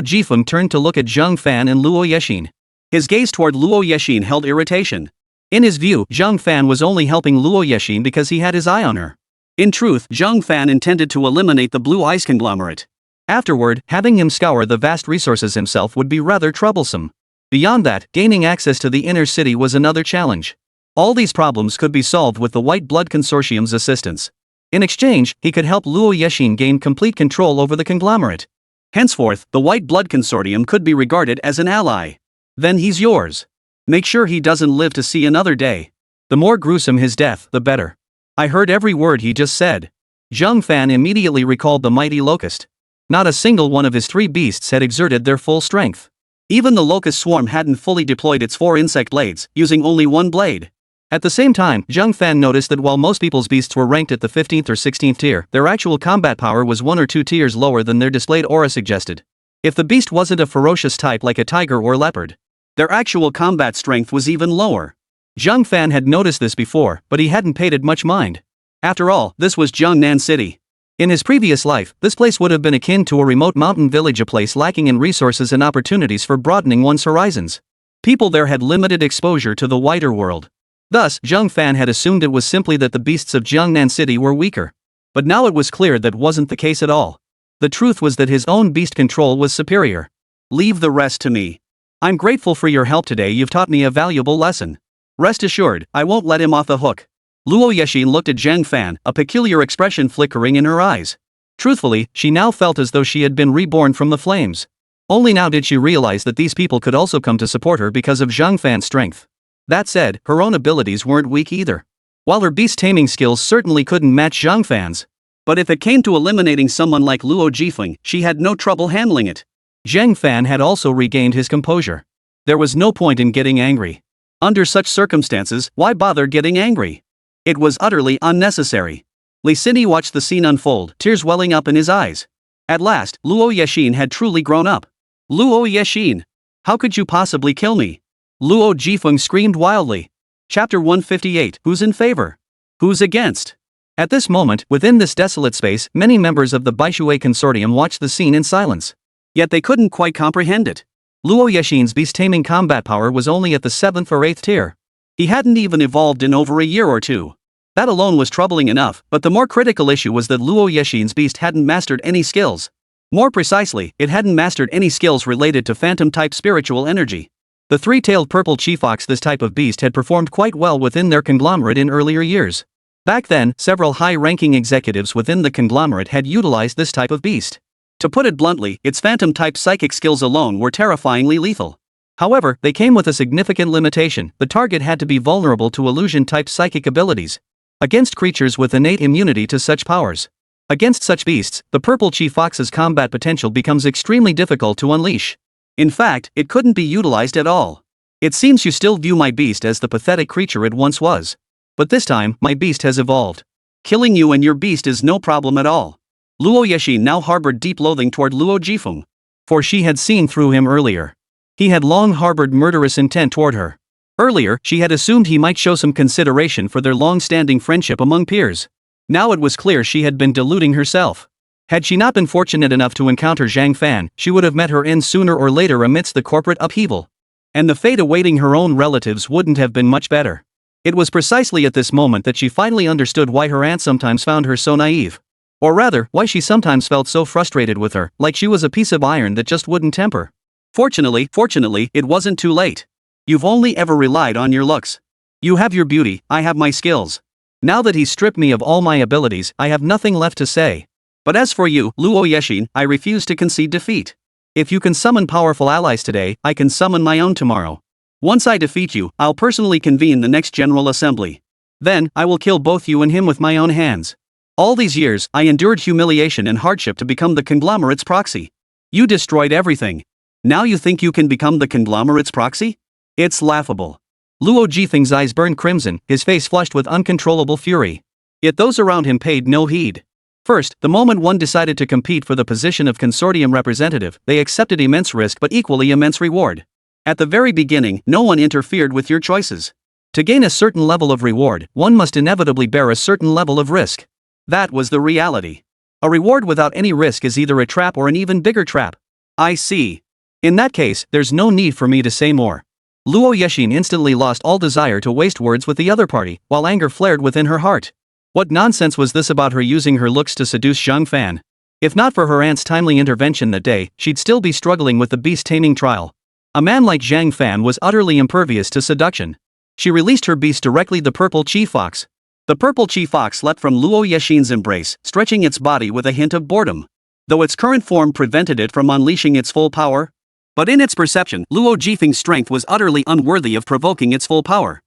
Jifeng turned to look at Zhang Fan and Luo Yexin. His gaze toward Luo Yexin held irritation. In his view, Zhang Fan was only helping Luo Yexin because he had his eye on her. In truth, Zhang Fan intended to eliminate the blue ice conglomerate. Afterward, having him scour the vast resources himself would be rather troublesome. Beyond that, gaining access to the inner city was another challenge. All these problems could be solved with the White Blood Consortium's assistance. In exchange, he could help Luo Yexin gain complete control over the conglomerate. Henceforth, the White Blood Consortium could be regarded as an ally. Then he's yours. Make sure he doesn't live to see another day. The more gruesome his death, the better. I heard every word he just said. Zhang Fan immediately recalled the mighty locust. Not a single one of his 3 beasts had exerted their full strength. Even the locust swarm hadn't fully deployed its 4 insect blades, using only 1 blade. At the same time, Zhang Fan noticed that while most people's beasts were ranked at the 15th or 16th tier, their actual combat power was 1 or 2 tiers lower than their displayed aura suggested. If the beast wasn't a ferocious type like a tiger or leopard, their actual combat strength was even lower. Zhang Fan had noticed this before, but he hadn't paid it much mind. After all, this was Jiangnan City. In his previous life, this place would have been akin to a remote mountain village, a place lacking in resources and opportunities for broadening one's horizons. People there had limited exposure to the wider world. Thus, Zhang Fan had assumed it was simply that the beasts of Jiangnan City were weaker. But now it was clear that wasn't the case at all. The truth was that his own beast control was superior. Leave the rest to me. I'm grateful for your help today, you've taught me a valuable lesson. Rest assured, I won't let him off the hook. Luo Yexin looked at Zhang Fan, a peculiar expression flickering in her eyes. Truthfully, she now felt as though she had been reborn from the flames. Only now did she realize that these people could also come to support her because of Zhang Fan's strength. That said, her own abilities weren't weak either. While her beast taming skills certainly couldn't match Zhang Fan's. But if it came to eliminating someone like Luo Jifeng, she had no trouble handling it. Zhang Fan had also regained his composure. There was no point in getting angry. Under such circumstances, why bother getting angry? It was utterly unnecessary. Li Sini watched the scene unfold, tears welling up in his eyes. At last, Luo Yexin had truly grown up. Luo Yexin! How could you possibly kill me? Luo Jifeng screamed wildly. Chapter 158, Who's in favor? Who's against? At this moment, within this desolate space, many members of the Baishui Consortium watched the scene in silence. Yet they couldn't quite comprehend it. Luo Yexin's beast-taming combat power was only at the 7th or 8th tier. He hadn't even evolved in over a year or two. That alone was troubling enough, but the more critical issue was that Luo Yexin's beast hadn't mastered any skills. More precisely, it hadn't mastered any skills related to phantom-type spiritual energy. The 3-tailed purple chief-ox, this type of beast, had performed quite well within their conglomerate in earlier years. Back then, several high-ranking executives within the conglomerate had utilized this type of beast. To put it bluntly, its phantom-type psychic skills alone were terrifyingly lethal. However, they came with a significant limitation: the target had to be vulnerable to illusion-type psychic abilities. Against creatures with innate immunity to such powers. Against such beasts, the purple chief-ox's combat potential becomes extremely difficult to unleash. In fact, it couldn't be utilized at all. It seems you still view my beast as the pathetic creature it once was. But this time, my beast has evolved. Killing you and your beast is no problem at all. Luo Yexin now harbored deep loathing toward Luo Jifeng. For she had seen through him earlier. He had long harbored murderous intent toward her. Earlier, she had assumed he might show some consideration for their long-standing friendship among peers. Now it was clear she had been deluding herself. Had she not been fortunate enough to encounter Zhang Fan, she would have met her end sooner or later amidst the corporate upheaval. And the fate awaiting her own relatives wouldn't have been much better. It was precisely at this moment that she finally understood why her aunt sometimes found her so naive. Or rather, why she sometimes felt so frustrated with her, like she was a piece of iron that just wouldn't temper. Fortunately, it wasn't too late. You've only ever relied on your looks. You have your beauty, I have my skills. Now that he's stripped me of all my abilities, I have nothing left to say. But as for you, Luo Yexin, I refuse to concede defeat. If you can summon powerful allies today, I can summon my own tomorrow. Once I defeat you, I'll personally convene the next General Assembly. Then, I will kill both you and him with my own hands. All these years, I endured humiliation and hardship to become the conglomerate's proxy. You destroyed everything. Now you think you can become the conglomerate's proxy? It's laughable. Luo Jifeng's eyes burned crimson, his face flushed with uncontrollable fury. Yet those around him paid no heed. First, the moment one decided to compete for the position of consortium representative, they accepted immense risk but equally immense reward. At the very beginning, no one interfered with your choices. To gain a certain level of reward, one must inevitably bear a certain level of risk. That was the reality. A reward without any risk is either a trap or an even bigger trap. I see. In that case, there's no need for me to say more. Luo Yexin instantly lost all desire to waste words with the other party, while anger flared within her heart. What nonsense was this about her using her looks to seduce Zhang Fan? If not for her aunt's timely intervention that day, she'd still be struggling with the beast-taming trial. A man like Zhang Fan was utterly impervious to seduction. She released her beast directly, the purple chi fox. The purple chi fox leapt from Luo Yexin's embrace, stretching its body with a hint of boredom. Though its current form prevented it from unleashing its full power. But in its perception, Luo Jifeng's strength was utterly unworthy of provoking its full power.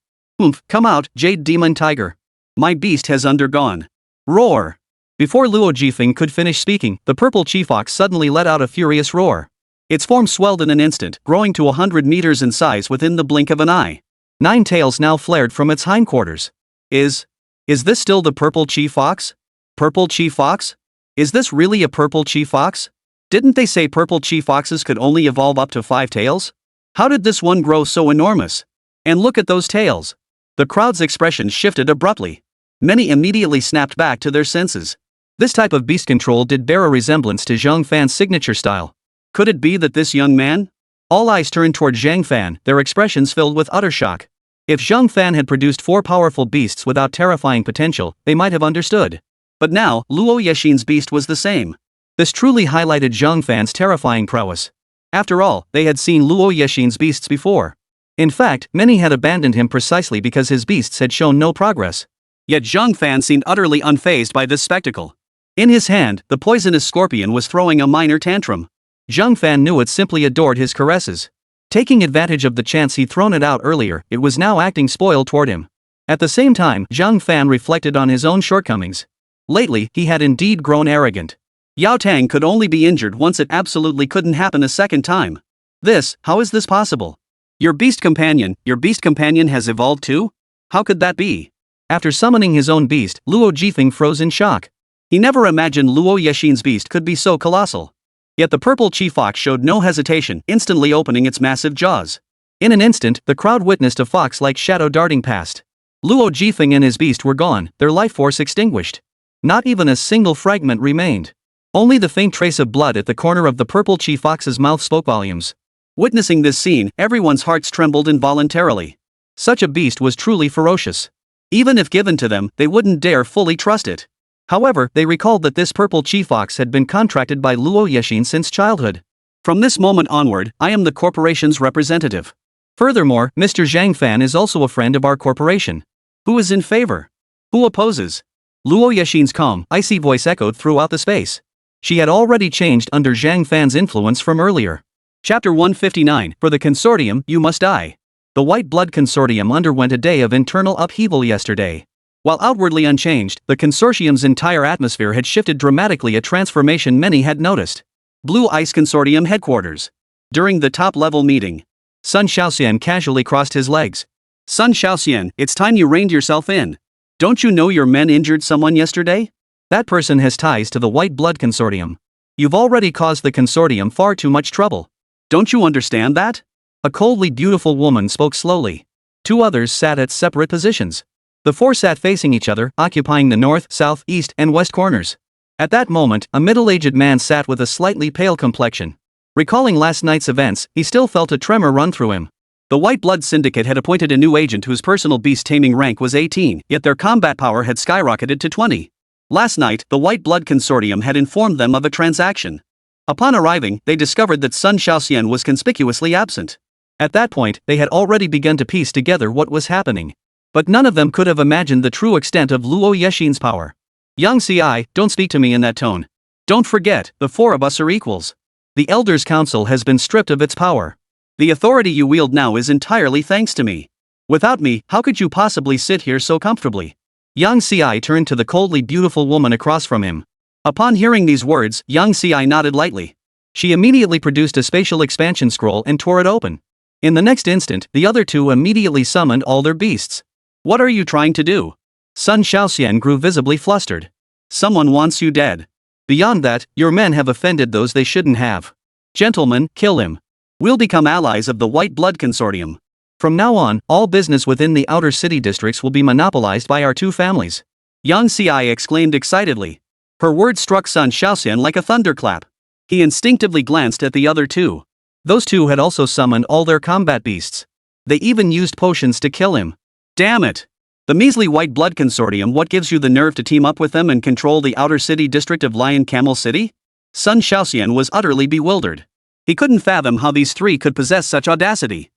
Come out, Jade Demon Tiger. My beast has undergone. Roar. Before Luo Jifeng could finish speaking, the purple chi fox suddenly let out a furious roar. Its form swelled in an instant, growing to 100 meters in size within the blink of an eye. 9 tails now flared from its hindquarters. Is this still the purple chi fox? Purple chi fox? Is this really a purple chi fox? Didn't they say purple chi foxes could only evolve up to 5 tails? How did this one grow so enormous? And look at those tails. The crowd's expression shifted abruptly. Many immediately snapped back to their senses. This type of beast control did bear a resemblance to Zhang Fan's signature style. Could it be that this young man? All eyes turned toward Zhang Fan, their expressions filled with utter shock. If Zhang Fan had produced 4 powerful beasts without terrifying potential, they might have understood. But now, Luo Yexin's beast was the same. This truly highlighted Zhang Fan's terrifying prowess. After all, they had seen Luo Yexin's beasts before. In fact, many had abandoned him precisely because his beasts had shown no progress. Yet Zhang Fan seemed utterly unfazed by this spectacle. In his hand, the poisonous scorpion was throwing a minor tantrum. Zhang Fan knew it simply adored his caresses. Taking advantage of the chance he'd thrown it out earlier, it was now acting spoiled toward him. At the same time, Zhang Fan reflected on his own shortcomings. Lately, he had indeed grown arrogant. Yao Tang could only be injured once, it absolutely couldn't happen a second time. How is this possible? Your beast companion has evolved too? How could that be? After summoning his own beast, Luo Jifeng froze in shock. He never imagined Luo Yexin's beast could be so colossal. Yet the purple chi fox showed no hesitation, instantly opening its massive jaws. In an instant, the crowd witnessed a fox-like shadow darting past. Luo Jifeng and his beast were gone, their life force extinguished. Not even a single fragment remained. Only the faint trace of blood at the corner of the purple chi fox's mouth spoke volumes. Witnessing this scene, everyone's hearts trembled involuntarily. Such a beast was truly ferocious. Even if given to them, they wouldn't dare fully trust it. However, they recalled that this purple chi fox had been contracted by Luo Yexin since childhood. From this moment onward, I am the corporation's representative. Furthermore, Mr. Zhang Fan is also a friend of our corporation. Who is in favor? Who opposes? Luo Yexin's calm, icy voice echoed throughout the space. She had already changed under Zhang Fan's influence from earlier. Chapter 159, For the Consortium, You Must Die. The White Blood Consortium underwent a day of internal upheaval yesterday. While outwardly unchanged, the consortium's entire atmosphere had shifted dramatically, a transformation many had noticed. Blue Ice Consortium Headquarters. During the top-level meeting, Sun Shaoxian casually crossed his legs. Sun Shaoxian, it's time you reined yourself in. Don't you know your men injured someone yesterday? That person has ties to the White Blood Consortium. You've already caused the consortium far too much trouble. Don't you understand that? A coldly beautiful woman spoke slowly. 2 others sat at separate positions. The 4 sat facing each other, occupying the north, south, east, and west corners. At that moment, a middle-aged man sat with a slightly pale complexion. Recalling last night's events, he still felt a tremor run through him. The White Blood Syndicate had appointed a new agent whose personal beast-taming rank was 18, yet their combat power had skyrocketed to 20. Last night, the White Blood Consortium had informed them of a transaction. Upon arriving, they discovered that Sun Shaoxian was conspicuously absent. At that point, they had already begun to piece together what was happening. But none of them could have imagined the true extent of Luo Yexin's power. Yang Ci, don't speak to me in that tone. Don't forget, the 4 of us are equals. The Elders' Council has been stripped of its power. The authority you wield now is entirely thanks to me. Without me, how could you possibly sit here so comfortably? Yang Ci turned to the coldly beautiful woman across from him. Upon hearing these words, Yang Ci nodded lightly. She immediately produced a spatial expansion scroll and tore it open. In the next instant, the other 2 immediately summoned all their beasts. What are you trying to do? Sun Shaoxian grew visibly flustered. Someone wants you dead. Beyond that, your men have offended those they shouldn't have. Gentlemen, kill him. We'll become allies of the White Blood Consortium. From now on, all business within the outer city districts will be monopolized by our two families. Yang Xi exclaimed excitedly. Her words struck Sun Shaoxian like a thunderclap. He instinctively glanced at the other two. Those two had also summoned all their combat beasts. They even used potions to kill him. Damn it! The measly White Blood Consortium, what gives you the nerve to team up with them and control the outer city district of Lion Camel City? Sun Shaoxian was utterly bewildered. He couldn't fathom how these three could possess such audacity.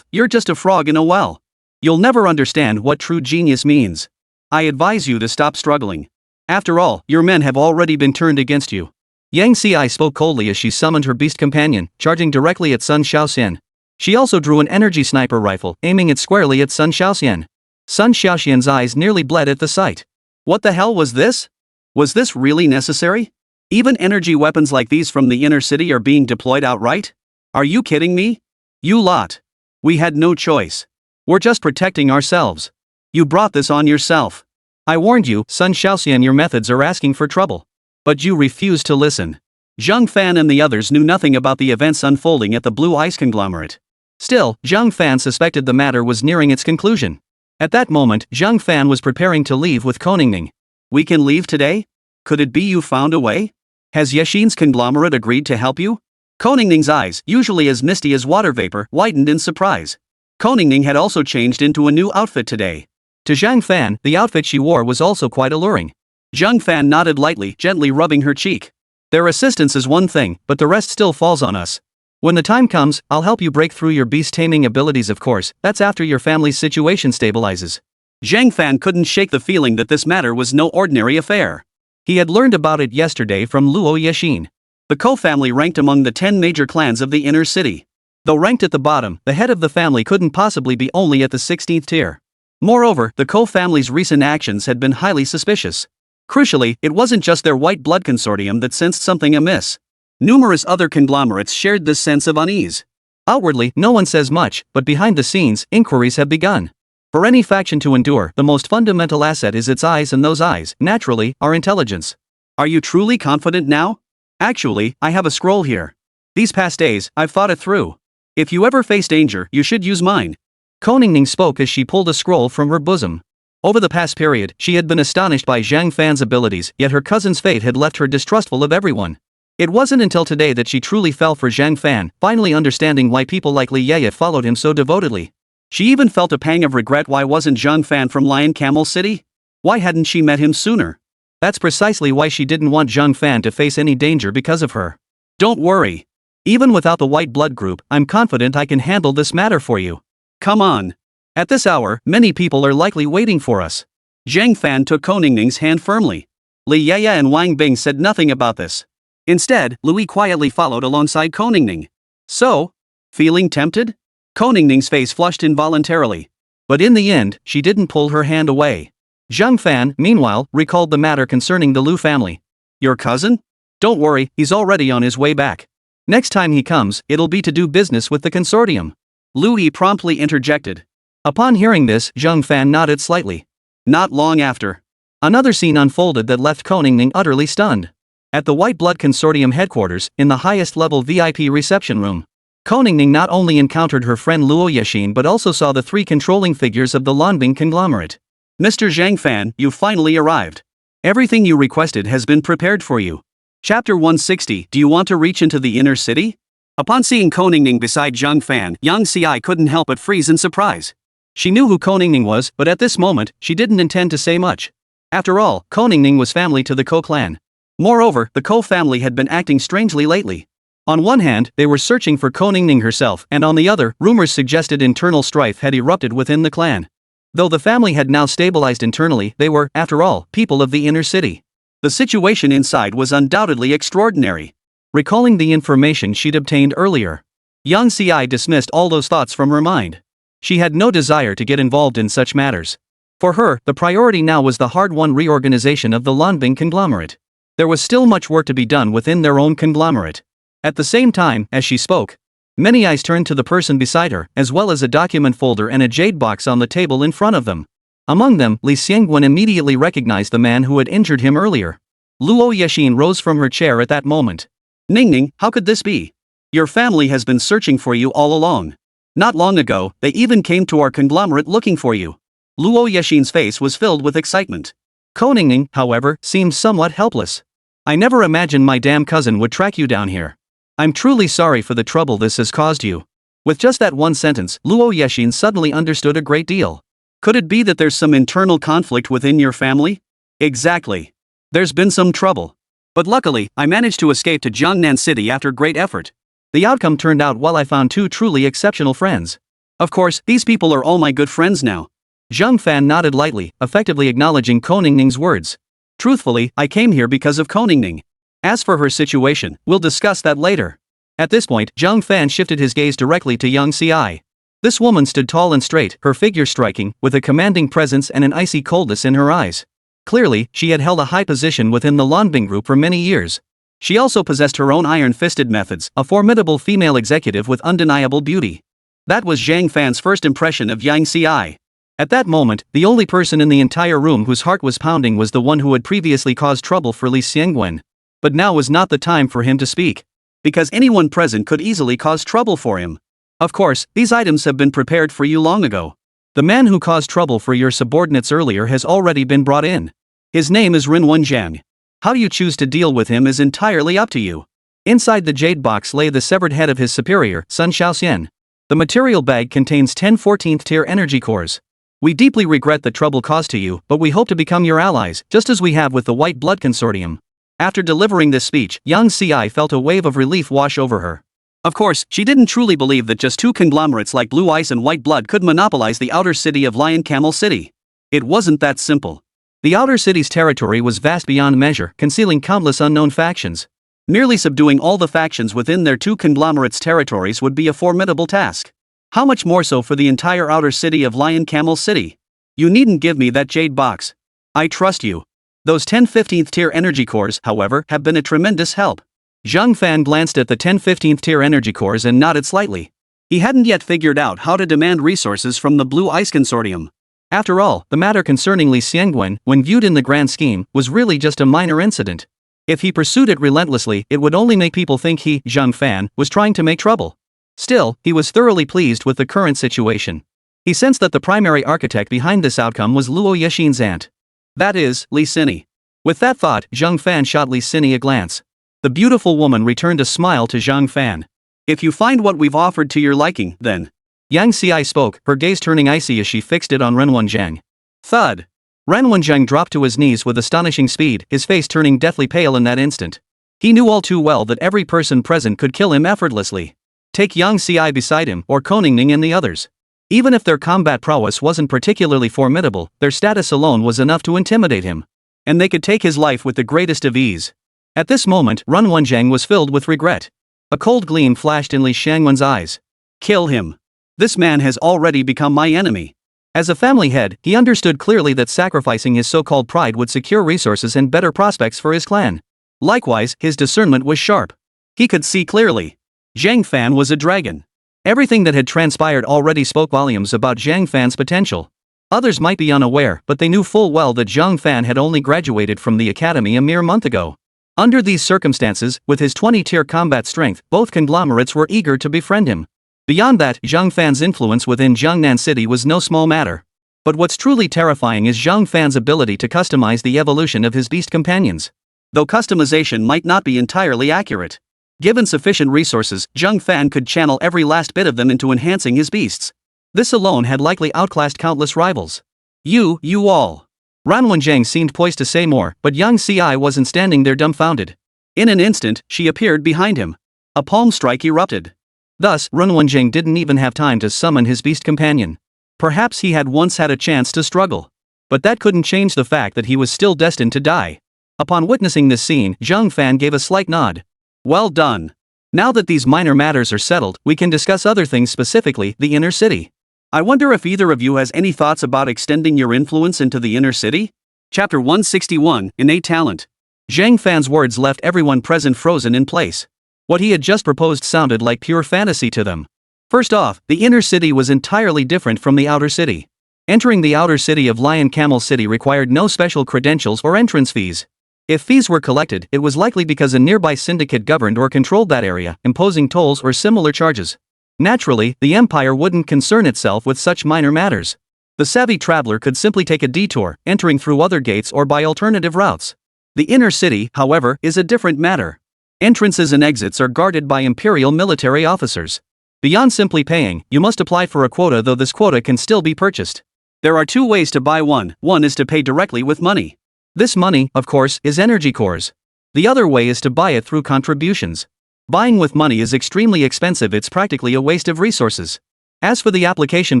You're just a frog in a well. You'll never understand what true genius means. I advise you to stop struggling. After all, your men have already been turned against you. Yang Xi spoke coldly as she summoned her beast companion, charging directly at Sun Shaoxian. She also drew an energy sniper rifle, aiming it squarely at Sun Shaoxian. Sun Shaoxian's eyes nearly bled at the sight. What the hell was this? Was this really necessary? Even energy weapons like these from the inner city are being deployed outright? Are you kidding me? You lot. We had no choice. We're just protecting ourselves. You brought this on yourself. I warned you, Sun Shaoxian, your methods are asking for trouble. But you refused to listen. Zhang Fan and the others knew nothing about the events unfolding at the Blue Ice Conglomerate. Still, Zhang Fan suspected the matter was nearing its conclusion. At that moment, Zhang Fan was preparing to leave with Koningning. We can leave today? Could it be you found a way? Has Yashin's conglomerate agreed to help you? Koningning's eyes, usually as misty as water vapor, widened in surprise. Koningning had also changed into a new outfit today. To Zhang Fan, the outfit she wore was also quite alluring. Zhang Fan nodded lightly, gently rubbing her cheek. Their assistance is one thing, but the rest still falls on us. When the time comes, I'll help you break through your beast-taming abilities, of course. That's after your family's situation stabilizes. Zhang Fan couldn't shake the feeling that this matter was no ordinary affair. He had learned about it yesterday from Luo Yashin. The Ko family ranked among the 10 major clans of the inner city. Though ranked at the bottom, the head of the family couldn't possibly be only at the 16th tier. Moreover, the Ko family's recent actions had been highly suspicious. Crucially, it wasn't just their White Blood Consortium that sensed something amiss. Numerous other conglomerates shared this sense of unease. Outwardly, no one says much, but behind the scenes, inquiries have begun. For any faction to endure, the most fundamental asset is its eyes, and those eyes, naturally, are intelligence. Are you truly confident now? Actually, I have a scroll here. These past days, I've thought it through. If you ever face danger, you should use mine. Koningning spoke as she pulled a scroll from her bosom. Over the past period, she had been astonished by Zhang Fan's abilities, yet her cousin's fate had left her distrustful of everyone. It wasn't until today that she truly fell for Zhang Fan, finally understanding why people like Li Yeye followed him so devotedly. She even felt a pang of regret. Why wasn't Zhang Fan from Lion Camel City? Why hadn't she met him sooner? That's precisely why she didn't want Zhang Fan to face any danger because of her. Don't worry. Even without the White Blood Group, I'm confident I can handle this matter for you. Come on. At this hour, many people are likely waiting for us. Zhang Fan took Koningning's hand firmly. Li Yeye and Wang Bing said nothing about this. Instead, Louis quietly followed alongside Koningning. So? Feeling tempted? Koningning's face flushed involuntarily. But in the end, she didn't pull her hand away. Zhang Fan, meanwhile, recalled the matter concerning the Lu family. Your cousin? Don't worry, he's already on his way back. Next time he comes, it'll be to do business with the consortium. Lu Yi promptly interjected. Upon hearing this, Zhang Fan nodded slightly. Not long after, another scene unfolded that left Koningning utterly stunned. At the White Blood Consortium headquarters, in the highest-level VIP reception room, Koningning not only encountered her friend Luo Yashin but also saw the three controlling figures of the Lanbing conglomerate. Mr. Zhang Fan, you finally arrived. Everything you requested has been prepared for you. Chapter 160. Do you want to reach into the inner city? Upon seeing Koningning beside Zhang Fan, Yang Xi couldn't help but freeze in surprise. She knew who Koningning was, but at this moment, she didn't intend to say much. After all, Koningning was family to the Ko clan. Moreover, the Ko family had been acting strangely lately. On one hand, they were searching for Koningning herself, and on the other, rumors suggested internal strife had erupted within the clan. Though the family had now stabilized internally, they were, after all, people of the inner city. The situation inside was undoubtedly extraordinary. Recalling the information she'd obtained earlier, Yang Xi dismissed all those thoughts from her mind. She had no desire to get involved in such matters. For her, the priority now was the hard-won reorganization of the Lanbing conglomerate. There was still much work to be done within their own conglomerate. At the same time, as she spoke, many eyes turned to the person beside her, as well as a document folder and a jade box on the table in front of them. Among them, Li Xiangwen immediately recognized the man who had injured him earlier. Luo Yexin rose from her chair at that moment. Ningning, how could this be? Your family has been searching for you all along. Not long ago, they even came to our conglomerate looking for you. Luo Yexin's face was filled with excitement. Ko Ningning, however, seemed somewhat helpless. I never imagined my damn cousin would track you down here. I'm truly sorry for the trouble this has caused you. With just that one sentence, Luo Yexin suddenly understood a great deal. Could it be that there's some internal conflict within your family? Exactly. There's been some trouble. But luckily, I managed to escape to Jiangnan City after great effort. The outcome turned out well. I found two truly exceptional friends. Of course, these people are all my good friends now. Zhang Fan nodded lightly, effectively acknowledging Ko Ningning's words. Truthfully, I came here because of Ko Ningning. As for her situation, we'll discuss that later. At this point, Zhang Fan shifted his gaze directly to Yang Ci. This woman stood tall and straight, her figure striking, with a commanding presence and an icy coldness in her eyes. Clearly, she had held a high position within the Lanbing group for many years. She also possessed her own iron-fisted methods, a formidable female executive with undeniable beauty. That was Zhang Fan's first impression of Yang Ci. At that moment, the only person in the entire room whose heart was pounding was the one who had previously caused trouble for Li Xiangwen. But now was not the time for him to speak. Because anyone present could easily cause trouble for him. Of course, these items have been prepared for you long ago. The man who caused trouble for your subordinates earlier has already been brought in. His name is Rin Wenjiang. How you choose to deal with him is entirely up to you. Inside the jade box lay the severed head of his superior, Sun Shaoxian. The material bag contains 10 14th tier energy cores. We deeply regret the trouble caused to you, but we hope to become your allies, just as we have with the White Blood Consortium. After delivering this speech, Yang Ci felt a wave of relief wash over her. Of course, she didn't truly believe that just two conglomerates like Blue Ice and White Blood could monopolize the outer city of Lion Camel City. It wasn't that simple. The outer city's territory was vast beyond measure, concealing countless unknown factions. Merely subduing all the factions within their two conglomerates' territories would be a formidable task. How much more so for the entire outer city of Lion Camel City? You needn't give me that jade box. I trust you. Those 10 15th tier energy cores, however, have been a tremendous help. Zhang Fan glanced at the 10 15th tier energy cores and nodded slightly. He hadn't yet figured out how to demand resources from the Blue Ice Consortium. After all, the matter concerning Li Xiangwen, when viewed in the grand scheme, was really just a minor incident. If he pursued it relentlessly, it would only make people think he, Zhang Fan, was trying to make trouble. Still, he was thoroughly pleased with the current situation. He sensed that the primary architect behind this outcome was Luo Yexin's aunt. That is, Li Xini. With that thought, Zhang Fan shot Li Xini a glance. The beautiful woman returned a smile to Zhang Fan. If you find what we've offered to your liking, then. Yang Ci spoke, her gaze turning icy as she fixed it on Ren Wenjiang. Thud. Ren Wenjiang dropped to his knees with astonishing speed, his face turning deathly pale in that instant. He knew all too well that every person present could kill him effortlessly. Take Yang Ci beside him, or Ko Ningning and the others. Even if their combat prowess wasn't particularly formidable, their status alone was enough to intimidate him. And they could take his life with the greatest of ease. At this moment, Ren Wenjiang was filled with regret. A cold gleam flashed in Li Xiangwen's eyes. Kill him. This man has already become my enemy. As a family head, he understood clearly that sacrificing his so-called pride would secure resources and better prospects for his clan. Likewise, his discernment was sharp. He could see clearly. Zhang Fan was a dragon. Everything that had transpired already spoke volumes about Zhang Fan's potential. Others might be unaware, but they knew full well that Zhang Fan had only graduated from the academy a mere month ago. Under these circumstances, with his 20-tier combat strength, both conglomerates were eager to befriend him. Beyond that, Zhang Fan's influence within Jiangnan City was no small matter. But what's truly terrifying is Zhang Fan's ability to customize the evolution of his beast companions. Though customization might not be entirely accurate. Given sufficient resources, Zhang Fan could channel every last bit of them into enhancing his beasts. This alone had likely outclassed countless rivals. You all. Ren Wenjiang seemed poised to say more, but Yang Ci wasn't standing there dumbfounded. In an instant, she appeared behind him. A palm strike erupted. Thus, Ren Wenjiang didn't even have time to summon his beast companion. Perhaps he had once had a chance to struggle. But that couldn't change the fact that he was still destined to die. Upon witnessing this scene, Zhang Fan gave a slight nod. Well done. Now that these minor matters are settled, we can discuss other things, specifically the inner city. I wonder if either of you has any thoughts about extending your influence into the inner city? Chapter 161, Innate Talent. Zhang Fan's words left everyone present frozen in place. What he had just proposed sounded like pure fantasy to them. First off, the inner city was entirely different from the outer city. Entering the outer city of Lion Camel City required no special credentials or entrance fees. If fees were collected, it was likely because a nearby syndicate governed or controlled that area, imposing tolls or similar charges. Naturally, the Empire wouldn't concern itself with such minor matters. The savvy traveler could simply take a detour, entering through other gates or by alternative routes. The inner city, however, is a different matter. Entrances and exits are guarded by Imperial military officers. Beyond simply paying, you must apply for a quota, though this quota can still be purchased. There are two ways to buy one. One is to pay directly with money. This money, of course, is energy cores. The other way is to buy it through contributions. Buying with money is extremely expensive, it's practically a waste of resources. As for the application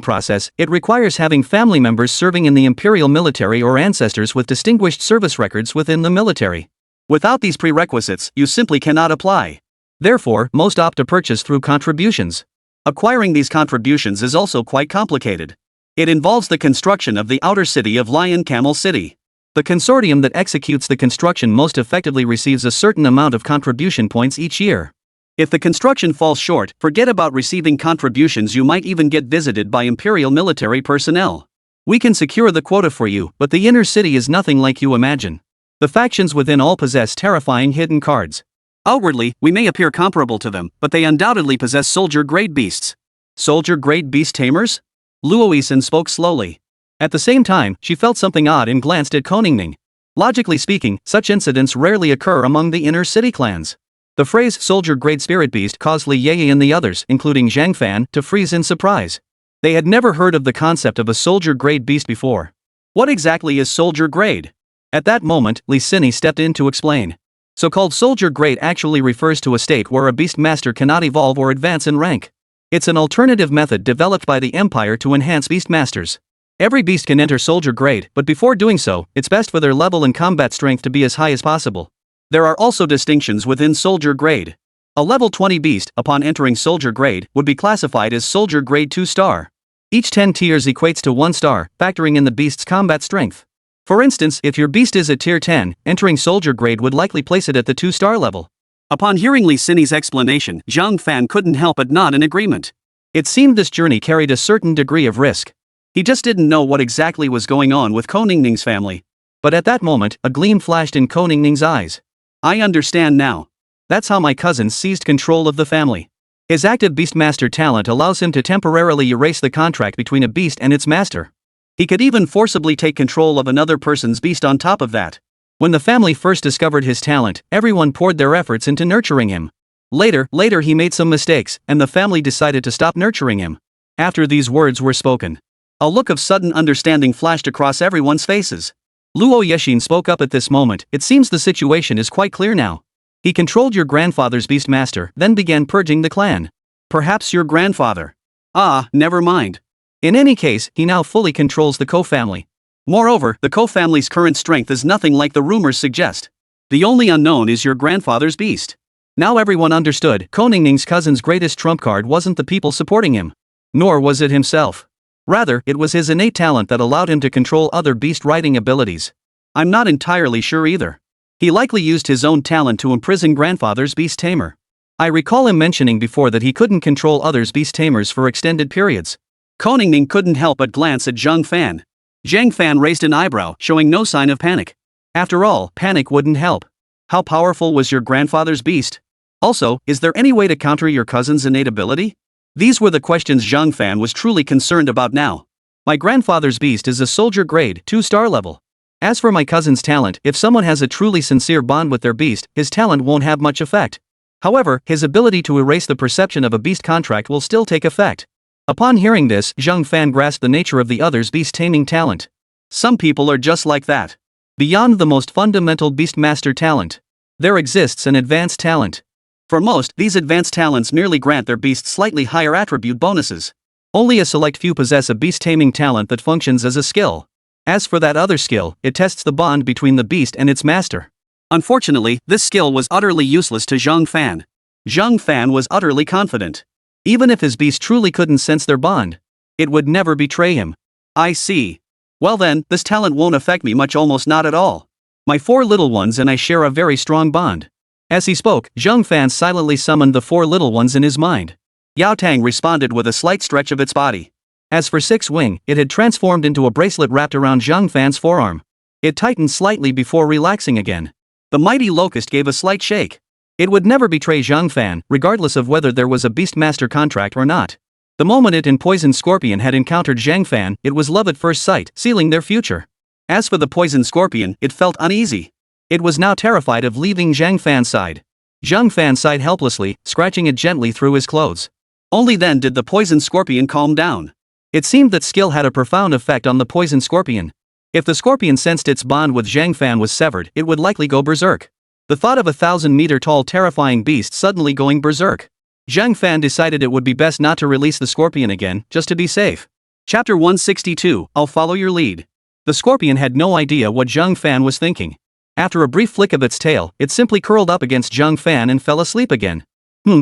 process, it requires having family members serving in the Imperial military or ancestors with distinguished service records within the military. Without these prerequisites, you simply cannot apply. Therefore, most opt to purchase through contributions. Acquiring these contributions is also quite complicated. It involves the construction of the outer city of Lion Camel City. The consortium that executes the construction most effectively receives a certain amount of contribution points each year. If the construction falls short, forget about receiving contributions, you might even get visited by Imperial military personnel. We can secure the quota for you, but the inner city is nothing like you imagine. The factions within all possess terrifying hidden cards. Outwardly, we may appear comparable to them, but they undoubtedly possess soldier-grade beasts. Soldier-grade beast tamers? Luoisen spoke slowly. At the same time, she felt something odd and glanced at Koningning. Logically speaking, such incidents rarely occur among the inner city clans. The phrase soldier-grade spirit beast caused Li Yeye and the others, including Zhang Fan, to freeze in surprise. They had never heard of the concept of a soldier-grade beast before. What exactly is soldier-grade? At that moment, Li Sini stepped in to explain. So-called soldier-grade actually refers to a state where a beast master cannot evolve or advance in rank. It's an alternative method developed by the Empire to enhance beast masters. Every beast can enter soldier grade, but before doing so, it's best for their level and combat strength to be as high as possible. There are also distinctions within soldier grade. A level 20 beast, upon entering soldier grade, would be classified as soldier grade 2 star. Each 10 tiers equates to 1 star, factoring in the beast's combat strength. For instance, if your beast is at tier 10, entering soldier grade would likely place it at the 2 star level. Upon hearing Li Sini's explanation, Zhang Fan couldn't help but nod in agreement. It seemed this journey carried a certain degree of risk. He just didn't know what exactly was going on with Koningning's family. But at that moment, a gleam flashed in Koningning's eyes. I understand now. That's how my cousin seized control of the family. His active beastmaster talent allows him to temporarily erase the contract between a beast and its master. He could even forcibly take control of another person's beast on top of that. When the family first discovered his talent, everyone poured their efforts into nurturing him. Later he made some mistakes, and the family decided to stop nurturing him. After these words were spoken, a look of sudden understanding flashed across everyone's faces. Luo Yexin spoke up at this moment. It seems the situation is quite clear now. He controlled your grandfather's beastmaster, then began purging the clan. Perhaps your grandfather. Ah, never mind. In any case, he now fully controls the Ko family. Moreover, the Ko family's current strength is nothing like the rumors suggest. The only unknown is your grandfather's beast. Now everyone understood, Koningning's cousin's greatest trump card wasn't the people supporting him. Nor was it himself. Rather, it was his innate talent that allowed him to control other beast-riding abilities. I'm not entirely sure either. He likely used his own talent to imprison grandfather's beast tamer. I recall him mentioning before that he couldn't control others' beast tamers for extended periods. Koningning couldn't help but glance at Zhang Fan. Zhang Fan raised an eyebrow, showing no sign of panic. After all, panic wouldn't help. How powerful was your grandfather's beast? Also, is there any way to counter your cousin's innate ability? These were the questions Zhang Fan was truly concerned about now. My grandfather's beast is a soldier grade 2 star level. As for my cousin's talent, if someone has a truly sincere bond with their beast, his talent won't have much effect. However, his ability to erase the perception of a beast contract will still take effect. Upon hearing this, Zhang Fan grasped the nature of the other's beast-taming talent. Some people are just like that. Beyond the most fundamental beastmaster talent, there exists an advanced talent. For most, these advanced talents merely grant their beast slightly higher attribute bonuses. Only a select few possess a beast-taming talent that functions as a skill. As for that other skill, it tests the bond between the beast and its master. Unfortunately, this skill was utterly useless to Zhang Fan. Zhang Fan was utterly confident. Even if his beast truly couldn't sense their bond, it would never betray him. I see. Well then, this talent won't affect me much, almost not at all. My 4 little ones and I share a very strong bond. As he spoke, Zhang Fan silently summoned the 4 little ones in his mind. Yao Tang responded with a slight stretch of its body. As for Six Wing, it had transformed into a bracelet wrapped around Zhang Fan's forearm. It tightened slightly before relaxing again. The mighty locust gave a slight shake. It would never betray Zhang Fan, regardless of whether there was a Beastmaster contract or not. The moment it and Poison Scorpion had encountered Zhang Fan, it was love at first sight, sealing their future. As for the Poison Scorpion, it felt uneasy. It was now terrified of leaving Zhang Fan's side. Zhang Fan sighed helplessly, scratching it gently through his clothes. Only then did the Poison Scorpion calm down. It seemed that skill had a profound effect on the Poison Scorpion. If the scorpion sensed its bond with Zhang Fan was severed, it would likely go berserk. The thought of a 1,000-meter-tall terrifying beast suddenly going berserk. Zhang Fan decided it would be best not to release the scorpion again, just to be safe. Chapter 162, I'll follow your lead. The scorpion had no idea what Zhang Fan was thinking. After a brief flick of its tail, it simply curled up against Zhang Fan and fell asleep again.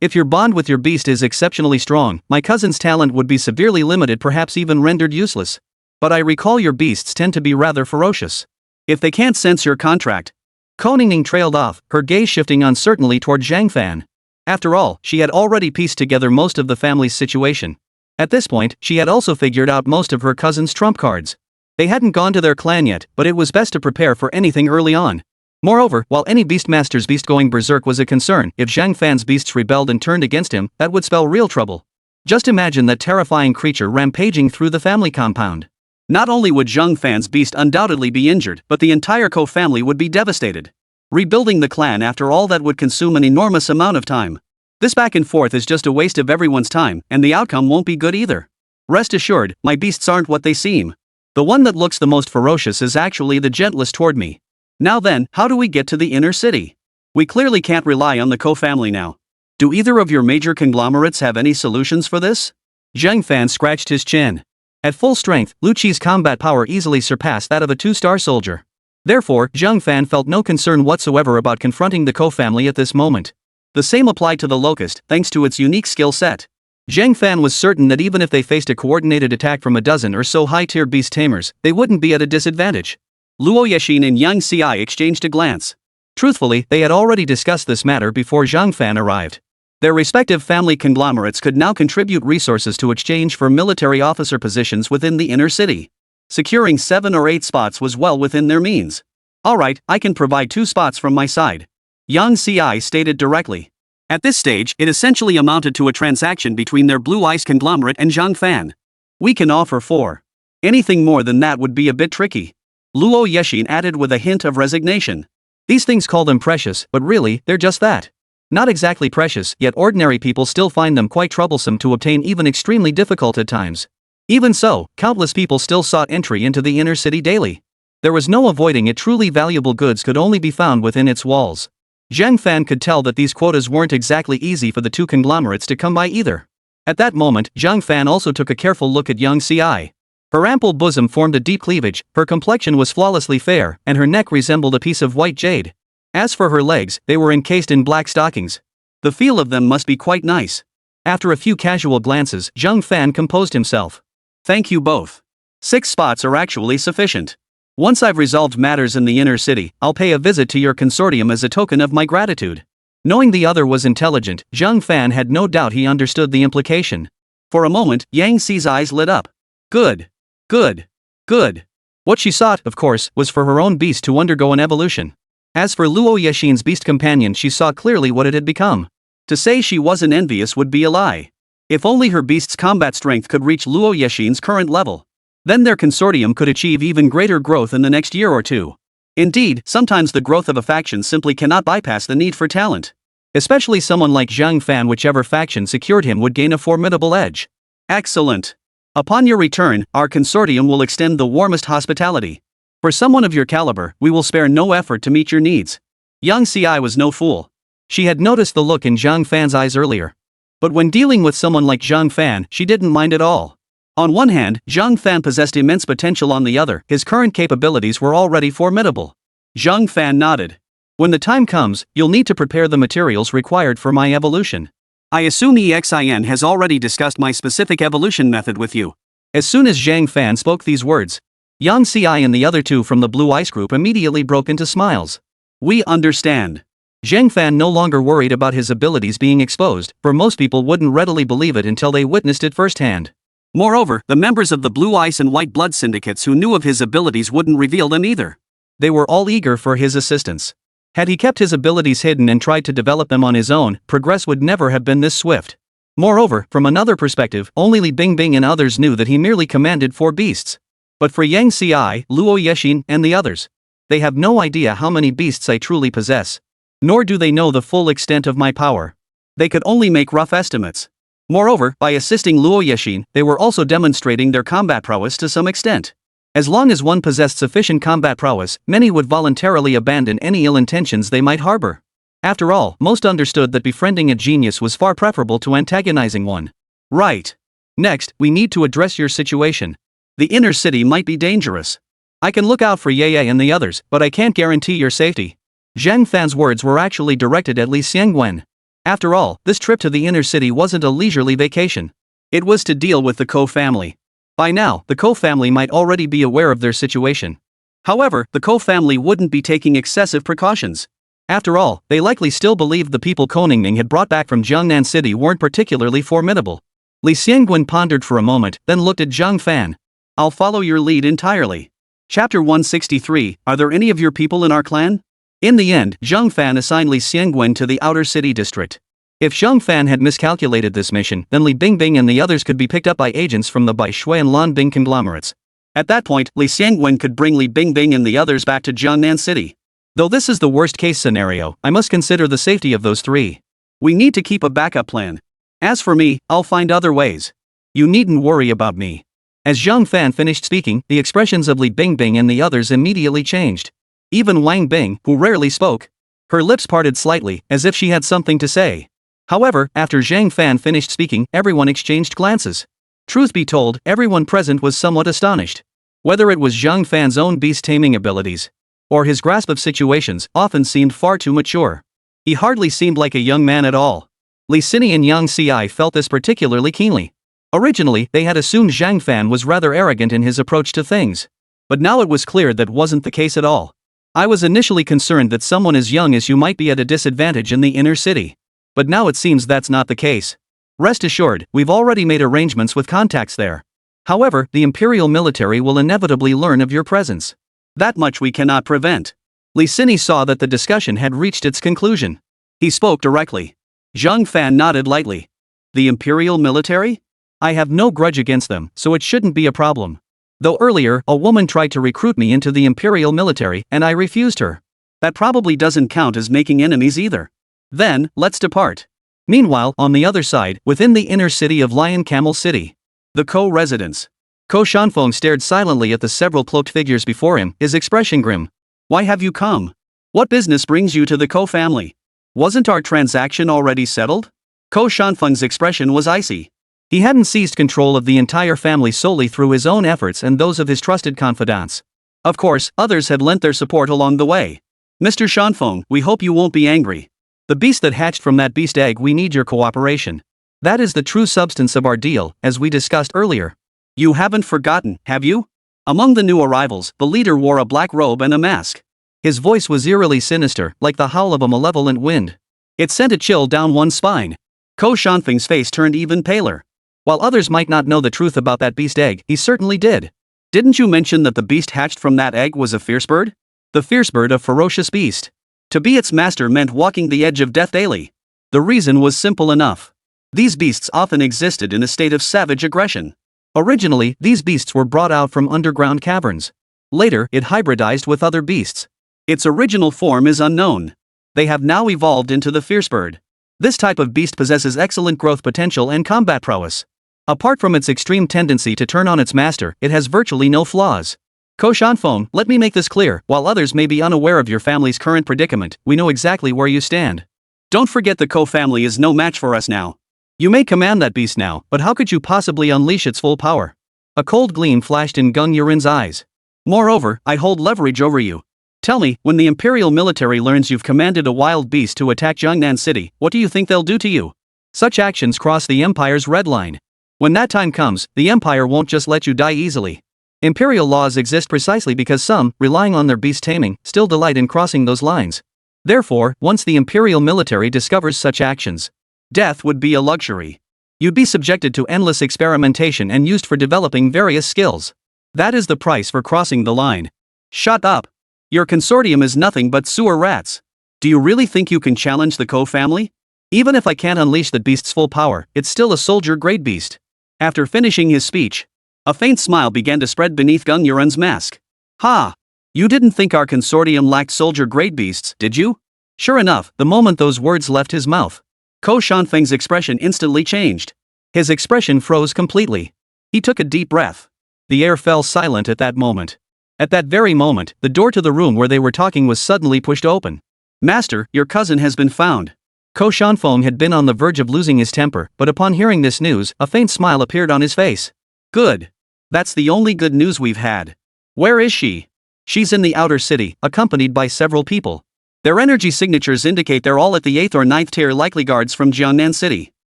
If your bond with your beast is exceptionally strong, my cousin's talent would be severely limited, perhaps even rendered useless. But I recall your beasts tend to be rather ferocious. If they can't sense your contract. Koningning trailed off, her gaze shifting uncertainly toward Zhang Fan. After all, she had already pieced together most of the family's situation. At this point, she had also figured out most of her cousin's trump cards. They hadn't gone to their clan yet, but it was best to prepare for anything early on. Moreover, while any Beastmaster's beast going berserk was a concern, if Zhang Fan's beasts rebelled and turned against him, that would spell real trouble. Just imagine that terrifying creature rampaging through the family compound. Not only would Zhang Fan's beast undoubtedly be injured, but the entire Ko family would be devastated. Rebuilding the clan after all that would consume an enormous amount of time. This back and forth is just a waste of everyone's time, and the outcome won't be good either. Rest assured, my beasts aren't what they seem. The one that looks the most ferocious is actually the gentlest toward me. Now then, how do we get to the inner city? We clearly can't rely on the Ko family now. Do either of your major conglomerates have any solutions for this? Zhang Fan scratched his chin. At full strength, Lu Qi's combat power easily surpassed that of a 2-star soldier. Therefore, Zhang Fan felt no concern whatsoever about confronting the Ko family at this moment. The same applied to the Locust, thanks to its unique skill set. Zhang Fan was certain that even if they faced a coordinated attack from a dozen or so high-tier beast tamers, they wouldn't be at a disadvantage. Luo Yexin and Yang Ci exchanged a glance. Truthfully, they had already discussed this matter before Zhang Fan arrived. Their respective family conglomerates could now contribute resources to exchange for military officer positions within the inner city. Securing 7 or 8 spots was well within their means. Alright, I can provide 2 spots from my side. Yang Ci stated directly. At this stage, it essentially amounted to a transaction between their Blue Ice conglomerate and Zhang Fan. We can offer 4. Anything more than that would be a bit tricky. Luo Yexin added with a hint of resignation. These things call them precious, but really, they're just that. Not exactly precious, yet ordinary people still find them quite troublesome to obtain, even extremely difficult at times. Even so, countless people still sought entry into the inner city daily. There was no avoiding it. Truly valuable goods could only be found within its walls. Zhang Fan could tell that these quotas weren't exactly easy for the two conglomerates to come by either. At that moment, Zhang Fan also took a careful look at Yang Ci. Her ample bosom formed a deep cleavage, her complexion was flawlessly fair, and her neck resembled a piece of white jade. As for her legs, they were encased in black stockings. The feel of them must be quite nice. After a few casual glances, Zhang Fan composed himself. Thank you both. 6 spots are actually sufficient. Once I've resolved matters in the inner city, I'll pay a visit to your consortium as a token of my gratitude. Knowing the other was intelligent, Zhang Fan had no doubt he understood the implication. For a moment, Yang Ci's eyes lit up. Good. Good. Good. What she sought, of course, was for her own beast to undergo an evolution. As for Luo Yexin's beast companion, she saw clearly what it had become. To say she wasn't envious would be a lie. If only her beast's combat strength could reach Luo Yexin's current level. Then their consortium could achieve even greater growth in the next year or two. Indeed, sometimes the growth of a faction simply cannot bypass the need for talent. Especially someone like Zhang Fan. Whichever faction secured him would gain a formidable edge. Excellent. Upon your return, our consortium will extend the warmest hospitality. For someone of your caliber, we will spare no effort to meet your needs. Yang Ci was no fool. She had noticed the look in Zhang Fan's eyes earlier. But when dealing with someone like Zhang Fan, she didn't mind at all. On one hand, Zhang Fan possessed immense potential. On the other, his current capabilities were already formidable. Zhang Fan nodded. When the time comes, you'll need to prepare the materials required for my evolution. I assume EXIN has already discussed my specific evolution method with you. As soon as Zhang Fan spoke these words, Yang Ci and the other two from the Blue Ice group immediately broke into smiles. We understand. Zhang Fan no longer worried about his abilities being exposed, for most people wouldn't readily believe it until they witnessed it firsthand. Moreover, the members of the Blue Ice and White Blood syndicates who knew of his abilities wouldn't reveal them either. They were all eager for his assistance. Had he kept his abilities hidden and tried to develop them on his own, progress would never have been this swift. Moreover, from another perspective, only Li Bingbing and others knew that he merely commanded 4 beasts. But for Yang Ci, Luo Yexin, and the others, they have no idea how many beasts I truly possess. Nor do they know the full extent of my power. They could only make rough estimates. Moreover, by assisting Luo Yexin, they were also demonstrating their combat prowess to some extent. As long as one possessed sufficient combat prowess, many would voluntarily abandon any ill intentions they might harbor. After all, most understood that befriending a genius was far preferable to antagonizing one. Right. Next, we need to address your situation. The inner city might be dangerous. I can look out for Ye and the others, but I can't guarantee your safety. Zhang Fan's words were actually directed at Li Xiangwen. After all, this trip to the inner city wasn't a leisurely vacation. It was to deal with the Ko family. By now, the Ko family might already be aware of their situation. However, the Ko family wouldn't be taking excessive precautions. After all, they likely still believed the people Ko Ningning had brought back from Jiangnan City weren't particularly formidable. Li Xiangwen pondered for a moment, then looked at Zhang Fan. I'll follow your lead entirely. Chapter 163, Are there any of your people in our clan? In the end, Zhang Fan assigned Li Xiangwen to the outer city district. If Zhang Fan had miscalculated this mission, then Li Bingbing and the others could be picked up by agents from the Bai Shui and Lan Bing conglomerates. At that point, Li Xiangwen could bring Li Bingbing and the others back to Jiangnan City. Though this is the worst case scenario, I must consider the safety of those 3. We need to keep a backup plan. As for me, I'll find other ways. You needn't worry about me. As Zhang Fan finished speaking, the expressions of Li Bingbing and the others immediately changed. Even Wang Bing, who rarely spoke, her lips parted slightly, as if she had something to say. However, after Zhang Fan finished speaking, everyone exchanged glances. Truth be told, everyone present was somewhat astonished. Whether it was Zhang Fan's own beast-taming abilities, or his grasp of situations, often seemed far too mature. He hardly seemed like a young man at all. Li Xini and Yang Ci felt this particularly keenly. Originally, they had assumed Zhang Fan was rather arrogant in his approach to things. But now it was clear that wasn't the case at all. I was initially concerned that someone as young as you might be at a disadvantage in the inner city. But now it seems that's not the case. Rest assured, we've already made arrangements with contacts there. However, the Imperial military will inevitably learn of your presence. That much we cannot prevent. Li Xini saw that the discussion had reached its conclusion. He spoke directly. Zhang Fan nodded lightly. The Imperial military? I have no grudge against them, so it shouldn't be a problem. Though earlier, a woman tried to recruit me into the Imperial military, and I refused her. That probably doesn't count as making enemies either. Then, let's depart. Meanwhile, on the other side, within the inner city of Lion Camel City, the Ko residence. Ko Shanfeng stared silently at the several cloaked figures before him, his expression grim. Why have you come? What business brings you to the Ko family? Wasn't our transaction already settled? Ko Shanfeng's expression was icy. He hadn't seized control of the entire family solely through his own efforts and those of his trusted confidants. Of course, others had lent their support along the way. Mr. Shanfeng, we hope you won't be angry. The beast that hatched from that beast egg, we need your cooperation. That is the true substance of our deal, as we discussed earlier. You haven't forgotten, have you? Among the new arrivals, the leader wore a black robe and a mask. His voice was eerily sinister, like the howl of a malevolent wind. It sent a chill down one's spine. Ko Shanfeng's face turned even paler. While others might not know the truth about that beast egg, he certainly did. Didn't you mention that the beast hatched from that egg was a fierce bird? The fierce bird, a ferocious beast. To be its master meant walking the edge of death daily. The reason was simple enough. These beasts often existed in a state of savage aggression. Originally, these beasts were brought out from underground caverns. Later, it hybridized with other beasts. Its original form is unknown. They have now evolved into the fierce bird. This type of beast possesses excellent growth potential and combat prowess. Apart from its extreme tendency to turn on its master, it has virtually no flaws. Ko Shanfeng, let me make this clear, while others may be unaware of your family's current predicament, we know exactly where you stand. Don't forget the Ko family is no match for us now. You may command that beast now, but how could you possibly unleash its full power? A cold gleam flashed in Gung Yurin's eyes. Moreover, I hold leverage over you. Tell me, when the Imperial military learns you've commanded a wild beast to attack Jiangnan City, what do you think they'll do to you? Such actions cross the Empire's red line. When that time comes, the Empire won't just let you die easily. Imperial laws exist precisely because some, relying on their beast taming, still delight in crossing those lines. Therefore, once the Imperial military discovers such actions, death would be a luxury. You'd be subjected to endless experimentation and used for developing various skills. That is the price for crossing the line. Shut up. Your consortium is nothing but sewer rats. Do you really think you can challenge the Ko family? Even if I can't unleash the beast's full power, it's still a soldier-grade beast. After finishing his speech, a faint smile began to spread beneath Gung Yuren's mask. Ha! You didn't think our consortium lacked soldier-grade beasts, did you? Sure enough, the moment those words left his mouth, Ko Shanfeng's expression instantly changed. His expression froze completely. He took a deep breath. The air fell silent at that moment. At that very moment, the door to the room where they were talking was suddenly pushed open. Master, your cousin has been found. Ko Shanfeng had been on the verge of losing his temper, but upon hearing this news, a faint smile appeared on his face. Good. That's the only good news we've had. Where is she? She's in the outer city, accompanied by several people. Their energy signatures indicate they're all at the 8th or 9th tier likely guards from Jiangnan City.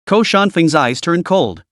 Ko Shanfeng's eyes turned cold.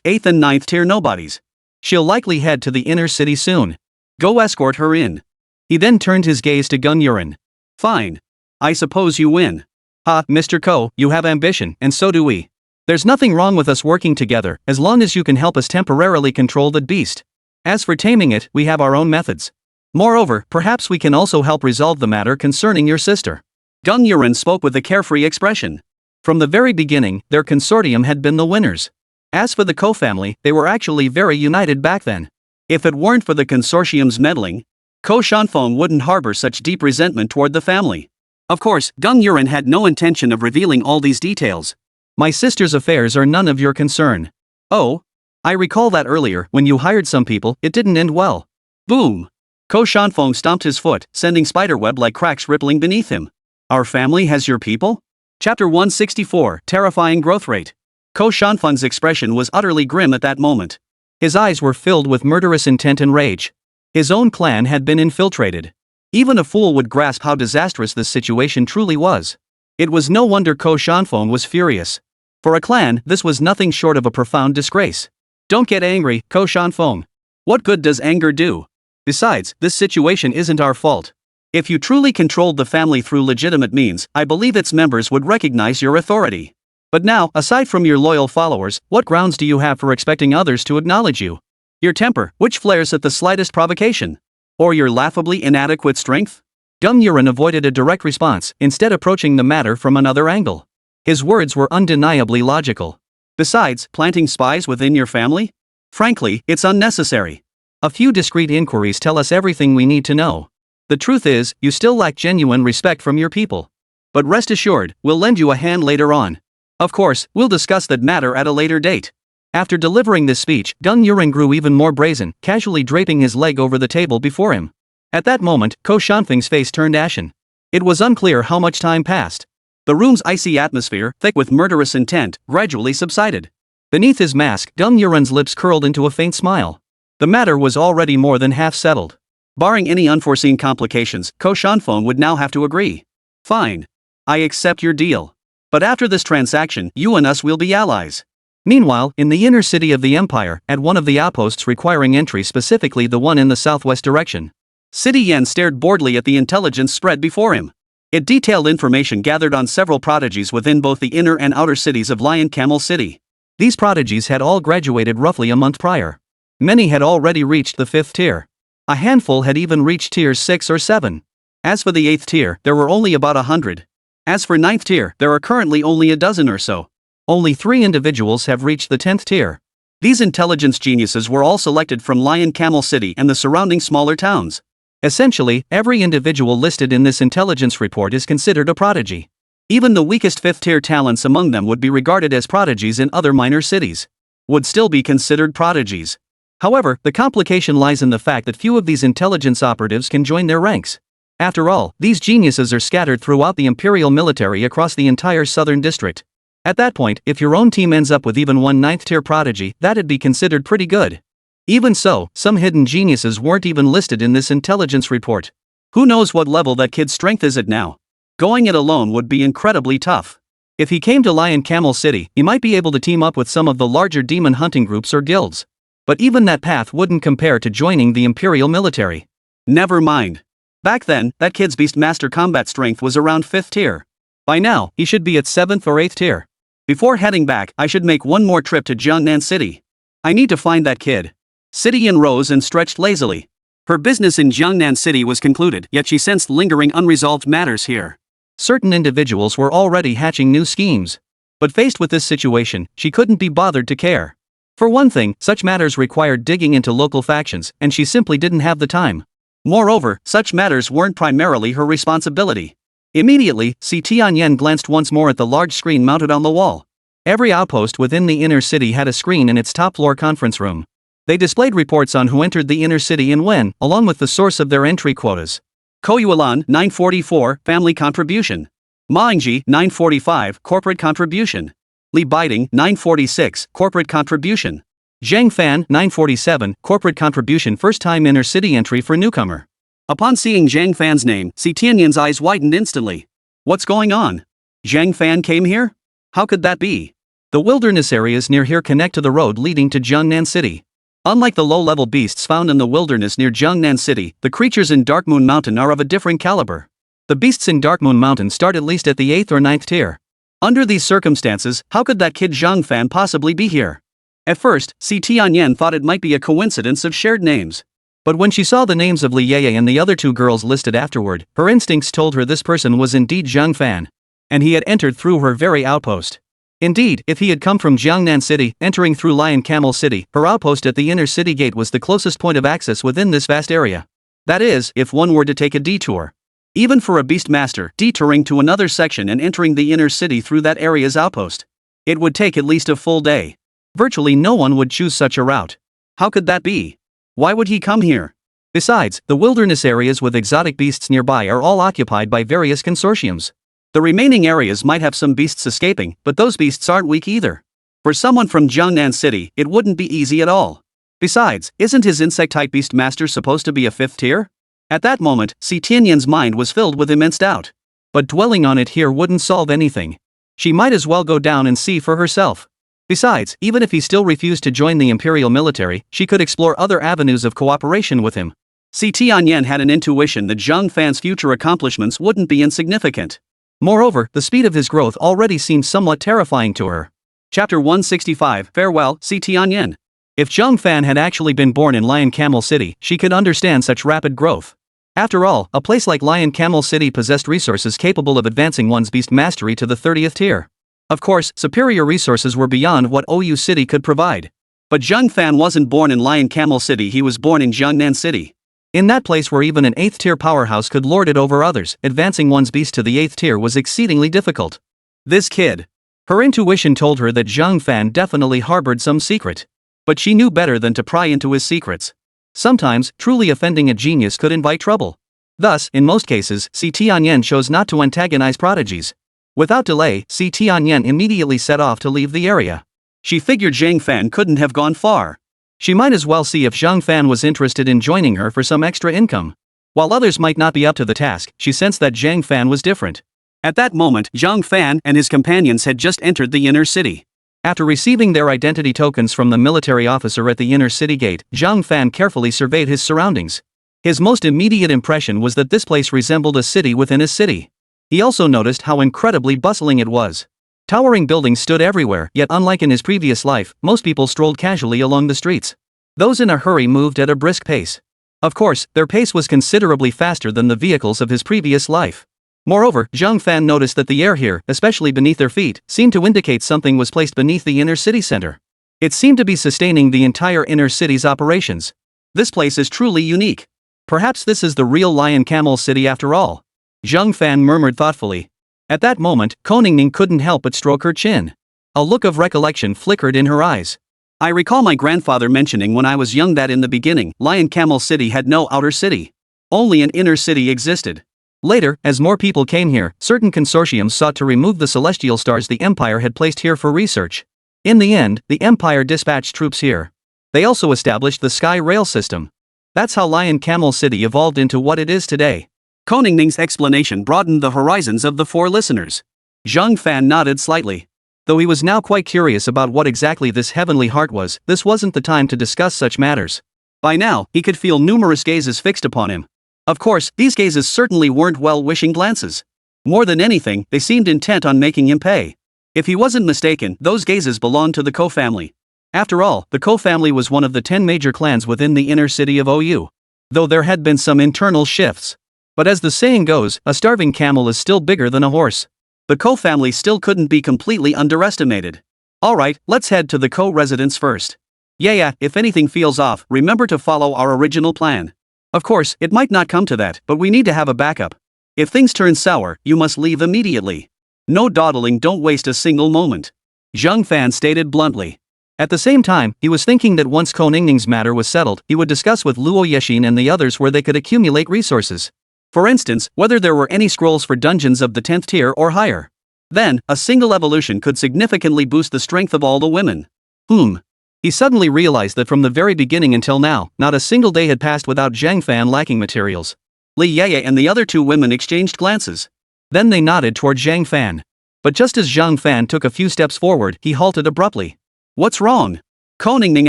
8th and 9th tier nobodies. She'll likely head to the inner city soon. Go escort her in. He then turned his gaze to Gung Yuren. Fine. I suppose you win. Ha, Mr. Ko, you have ambition, and so do we. There's nothing wrong with us working together, as long as you can help us temporarily control the beast. As for taming it, we have our own methods. Moreover, perhaps we can also help resolve the matter concerning your sister. Gung Yuren spoke with a carefree expression. From the very beginning, their consortium had been the winners. As for the Ko family, they were actually very united back then. If it weren't for the consortium's meddling, Ko Shanfeng wouldn't harbor such deep resentment toward the family. Of course, Gung Yuren had no intention of revealing all these details. My sister's affairs are none of your concern. Oh? I recall that earlier, when you hired some people, it didn't end well. Boom! Ko Shanfeng stomped his foot, sending spiderweb-like cracks rippling beneath him. Our family has your people? Chapter 164, Terrifying Growth Rate. Ko Shanfeng's expression was utterly grim at that moment. His eyes were filled with murderous intent and rage. His own clan had been infiltrated. Even a fool would grasp how disastrous this situation truly was. It was no wonder Ko Shanfeng was furious. For a clan, this was nothing short of a profound disgrace. Don't get angry, Ko Shanfeng. What good does anger do? Besides, this situation isn't our fault. If you truly controlled the family through legitimate means, I believe its members would recognize your authority. But now, aside from your loyal followers, what grounds do you have for expecting others to acknowledge you? Your temper, which flares at the slightest provocation? Or your laughably inadequate strength? Gung Yuren avoided a direct response, instead approaching the matter from another angle. His words were undeniably logical. Besides, planting spies within your family? Frankly, it's unnecessary. A few discreet inquiries tell us everything we need to know. The truth is, you still lack genuine respect from your people. But rest assured, we'll lend you a hand later on. Of course, we'll discuss that matter at a later date. After delivering this speech, Gung Yuren grew even more brazen, casually draping his leg over the table before him. At that moment, Ko Shanfeng's face turned ashen. It was unclear how much time passed. The room's icy atmosphere, thick with murderous intent, gradually subsided. Beneath his mask, Gung Yuren's lips curled into a faint smile. The matter was already more than half settled. Barring any unforeseen complications, Ko Shanfeng would now have to agree. Fine. I accept your deal. But after this transaction, you and us will be allies. Meanwhile, in the inner city of the Empire, at one of the outposts requiring entry, specifically the one in the southwest direction, City Yen stared boredly at the intelligence spread before him. It detailed information gathered on several prodigies within both the inner and outer cities of Lion Camel City. These prodigies had all graduated roughly a month prior. Many had already reached the 5th tier. A handful had even reached tiers 6 or 7. As for the 8th tier, there were only about 100. As for 9th tier, there are currently only a dozen or so. Only 3 individuals have reached the 10th tier. These intelligence geniuses were all selected from Lion Camel City and the surrounding smaller towns. Essentially, every individual listed in this intelligence report is considered a prodigy. Even the weakest 5th tier talents among them would be regarded as prodigies in other minor cities. Would still be considered prodigies. However, the complication lies in the fact that few of these intelligence operatives can join their ranks. After all, these geniuses are scattered throughout the Imperial military across the entire southern district. At that point, if your own team ends up with even one 9th tier prodigy, that'd be considered pretty good. Even so, some hidden geniuses weren't even listed in this intelligence report. Who knows what level that kid's strength is at now? Going it alone would be incredibly tough. If he came to Lion Camel City, he might be able to team up with some of the larger demon hunting groups or guilds. But even that path wouldn't compare to joining the Imperial military. Never mind. Back then, that kid's beast master combat strength was around 5th tier. By now, he should be at 7th or 8th tier. Before heading back, I should make one more trip to Jiangnan City. I need to find that kid. Cidian rose and stretched lazily. Her business in Jiangnan City was concluded, yet she sensed lingering unresolved matters here. Certain individuals were already hatching new schemes. But faced with this situation, she couldn't be bothered to care. For one thing, such matters required digging into local factions, and she simply didn't have the time. Moreover, such matters weren't primarily her responsibility. Immediately, Si Tianyan glanced once more at the large screen mounted on the wall. Every outpost within the inner city had a screen in its top-floor conference room. They displayed reports on who entered the inner city and when, along with the source of their entry quotas. Koyualan, 944, Family Contribution. Maingji, 945, Corporate Contribution. Li Biding, 946, Corporate Contribution. Zhang Fan, 947, Corporate Contribution. First-time inner city entry for newcomer. Upon seeing Zhang Fan's name, Si Tianyan's eyes widened instantly. What's going on? Zhang Fan came here? How could that be? The wilderness areas near here connect to the road leading to Jiangnan City. Unlike the low-level beasts found in the wilderness near Jiangnan City, the creatures in Darkmoon Mountain are of a different caliber. The beasts in Darkmoon Mountain start at least at the 8th or 9th tier. Under these circumstances, how could that kid Zhang Fan possibly be here? At first, Si Tianyan thought it might be a coincidence of shared names. But when she saw the names of Li Yeye and the other two girls listed afterward, her instincts told her this person was indeed Zhang Fan. And he had entered through her very outpost. Indeed, if he had come from Jiangnan City, entering through Lion Camel City, her outpost at the inner city gate was the closest point of access within this vast area. That is, if one were to take a detour. Even for a beast master, detouring to another section and entering the inner city through that area's outpost. It would take at least a full day. Virtually no one would choose such a route. How could that be? Why would he come here? Besides, the wilderness areas with exotic beasts nearby are all occupied by various consortiums. The remaining areas might have some beasts escaping, but those beasts aren't weak either. For someone from Jiangnan City, it wouldn't be easy at all. Besides, isn't his insect-type beast master supposed to be a 5th tier? At that moment, Si Tianyan's mind was filled with immense doubt. But dwelling on it here wouldn't solve anything. She might as well go down and see for herself. Besides, even if he still refused to join the imperial military, she could explore other avenues of cooperation with him. Si Tianyan had an intuition that Zhang Fan's future accomplishments wouldn't be insignificant. Moreover, the speed of his growth already seemed somewhat terrifying to her. Chapter 165, Farewell, Si Tianyan. If Zhang Fan had actually been born in Lion Camel City, she could understand such rapid growth. After all, a place like Lion Camel City possessed resources capable of advancing one's beast mastery to the 30th tier. Of course, superior resources were beyond what OU City could provide. But Zhang Fan wasn't born in Lion Camel City, he was born in Jiangnan City. In that place where even an 8th tier powerhouse could lord it over others, advancing one's beast to the 8th tier was exceedingly difficult. This kid. Her intuition told her that Zhang Fan definitely harbored some secret. But she knew better than to pry into his secrets. Sometimes, truly offending a genius could invite trouble. Thus, in most cases, Si Tianyan chose not to antagonize prodigies. Without delay, Si Tianyan immediately set off to leave the area. She figured Zhang Fan couldn't have gone far. She might as well see if Zhang Fan was interested in joining her for some extra income. While others might not be up to the task, she sensed that Zhang Fan was different. At that moment, Zhang Fan and his companions had just entered the inner city. After receiving their identity tokens from the military officer at the inner city gate, Zhang Fan carefully surveyed his surroundings. His most immediate impression was that this place resembled a city within a city. He also noticed how incredibly bustling it was. Towering buildings stood everywhere, yet unlike in his previous life, most people strolled casually along the streets. Those in a hurry moved at a brisk pace. Of course, their pace was considerably faster than the vehicles of his previous life. Moreover, Zhang Fan noticed that the air here, especially beneath their feet, seemed to indicate something was placed beneath the inner city center. It seemed to be sustaining the entire inner city's operations. This place is truly unique. Perhaps this is the real Lion Camel City after all. Zhang Fan murmured thoughtfully. At that moment, Koningning couldn't help but stroke her chin. A look of recollection flickered in her eyes. I recall my grandfather mentioning when I was young that in the beginning, Lion Camel City had no outer city. Only an inner city existed. Later, as more people came here, certain consortiums sought to remove the celestial stars the Empire had placed here for research. In the end, the Empire dispatched troops here. They also established the Sky Rail system. That's how Lion Camel City evolved into what it is today. Koningning's explanation broadened the horizons of the four listeners. Zhang Fan nodded slightly. Though he was now quite curious about what exactly this heavenly heart was, this wasn't the time to discuss such matters. By now, he could feel numerous gazes fixed upon him. Of course, these gazes certainly weren't well-wishing glances. More than anything, they seemed intent on making him pay. If he wasn't mistaken, those gazes belonged to the Ko family. After all, the Ko family was one of the 10 major clans within the inner city of OU. Though there had been some internal shifts. But as the saying goes, a starving camel is still bigger than a horse. The Ko family still couldn't be completely underestimated. Alright, let's head to the Ko residence first. Yeah, if anything feels off, remember to follow our original plan. Of course, it might not come to that, but we need to have a backup. If things turn sour, you must leave immediately. No dawdling, don't waste a single moment. Zhang Fan stated bluntly. At the same time, he was thinking that once Ko Ningning's matter was settled, he would discuss with Luo Yexin and the others where they could accumulate resources. For instance, whether there were any scrolls for dungeons of the 10th tier or higher. Then, a single evolution could significantly boost the strength of all the women. He suddenly realized that from the very beginning until now, not a single day had passed without Zhang Fan lacking materials. Li Yeye and the other two women exchanged glances. Then they nodded toward Zhang Fan. But just as Zhang Fan took a few steps forward, he halted abruptly. What's wrong? Ko Ningning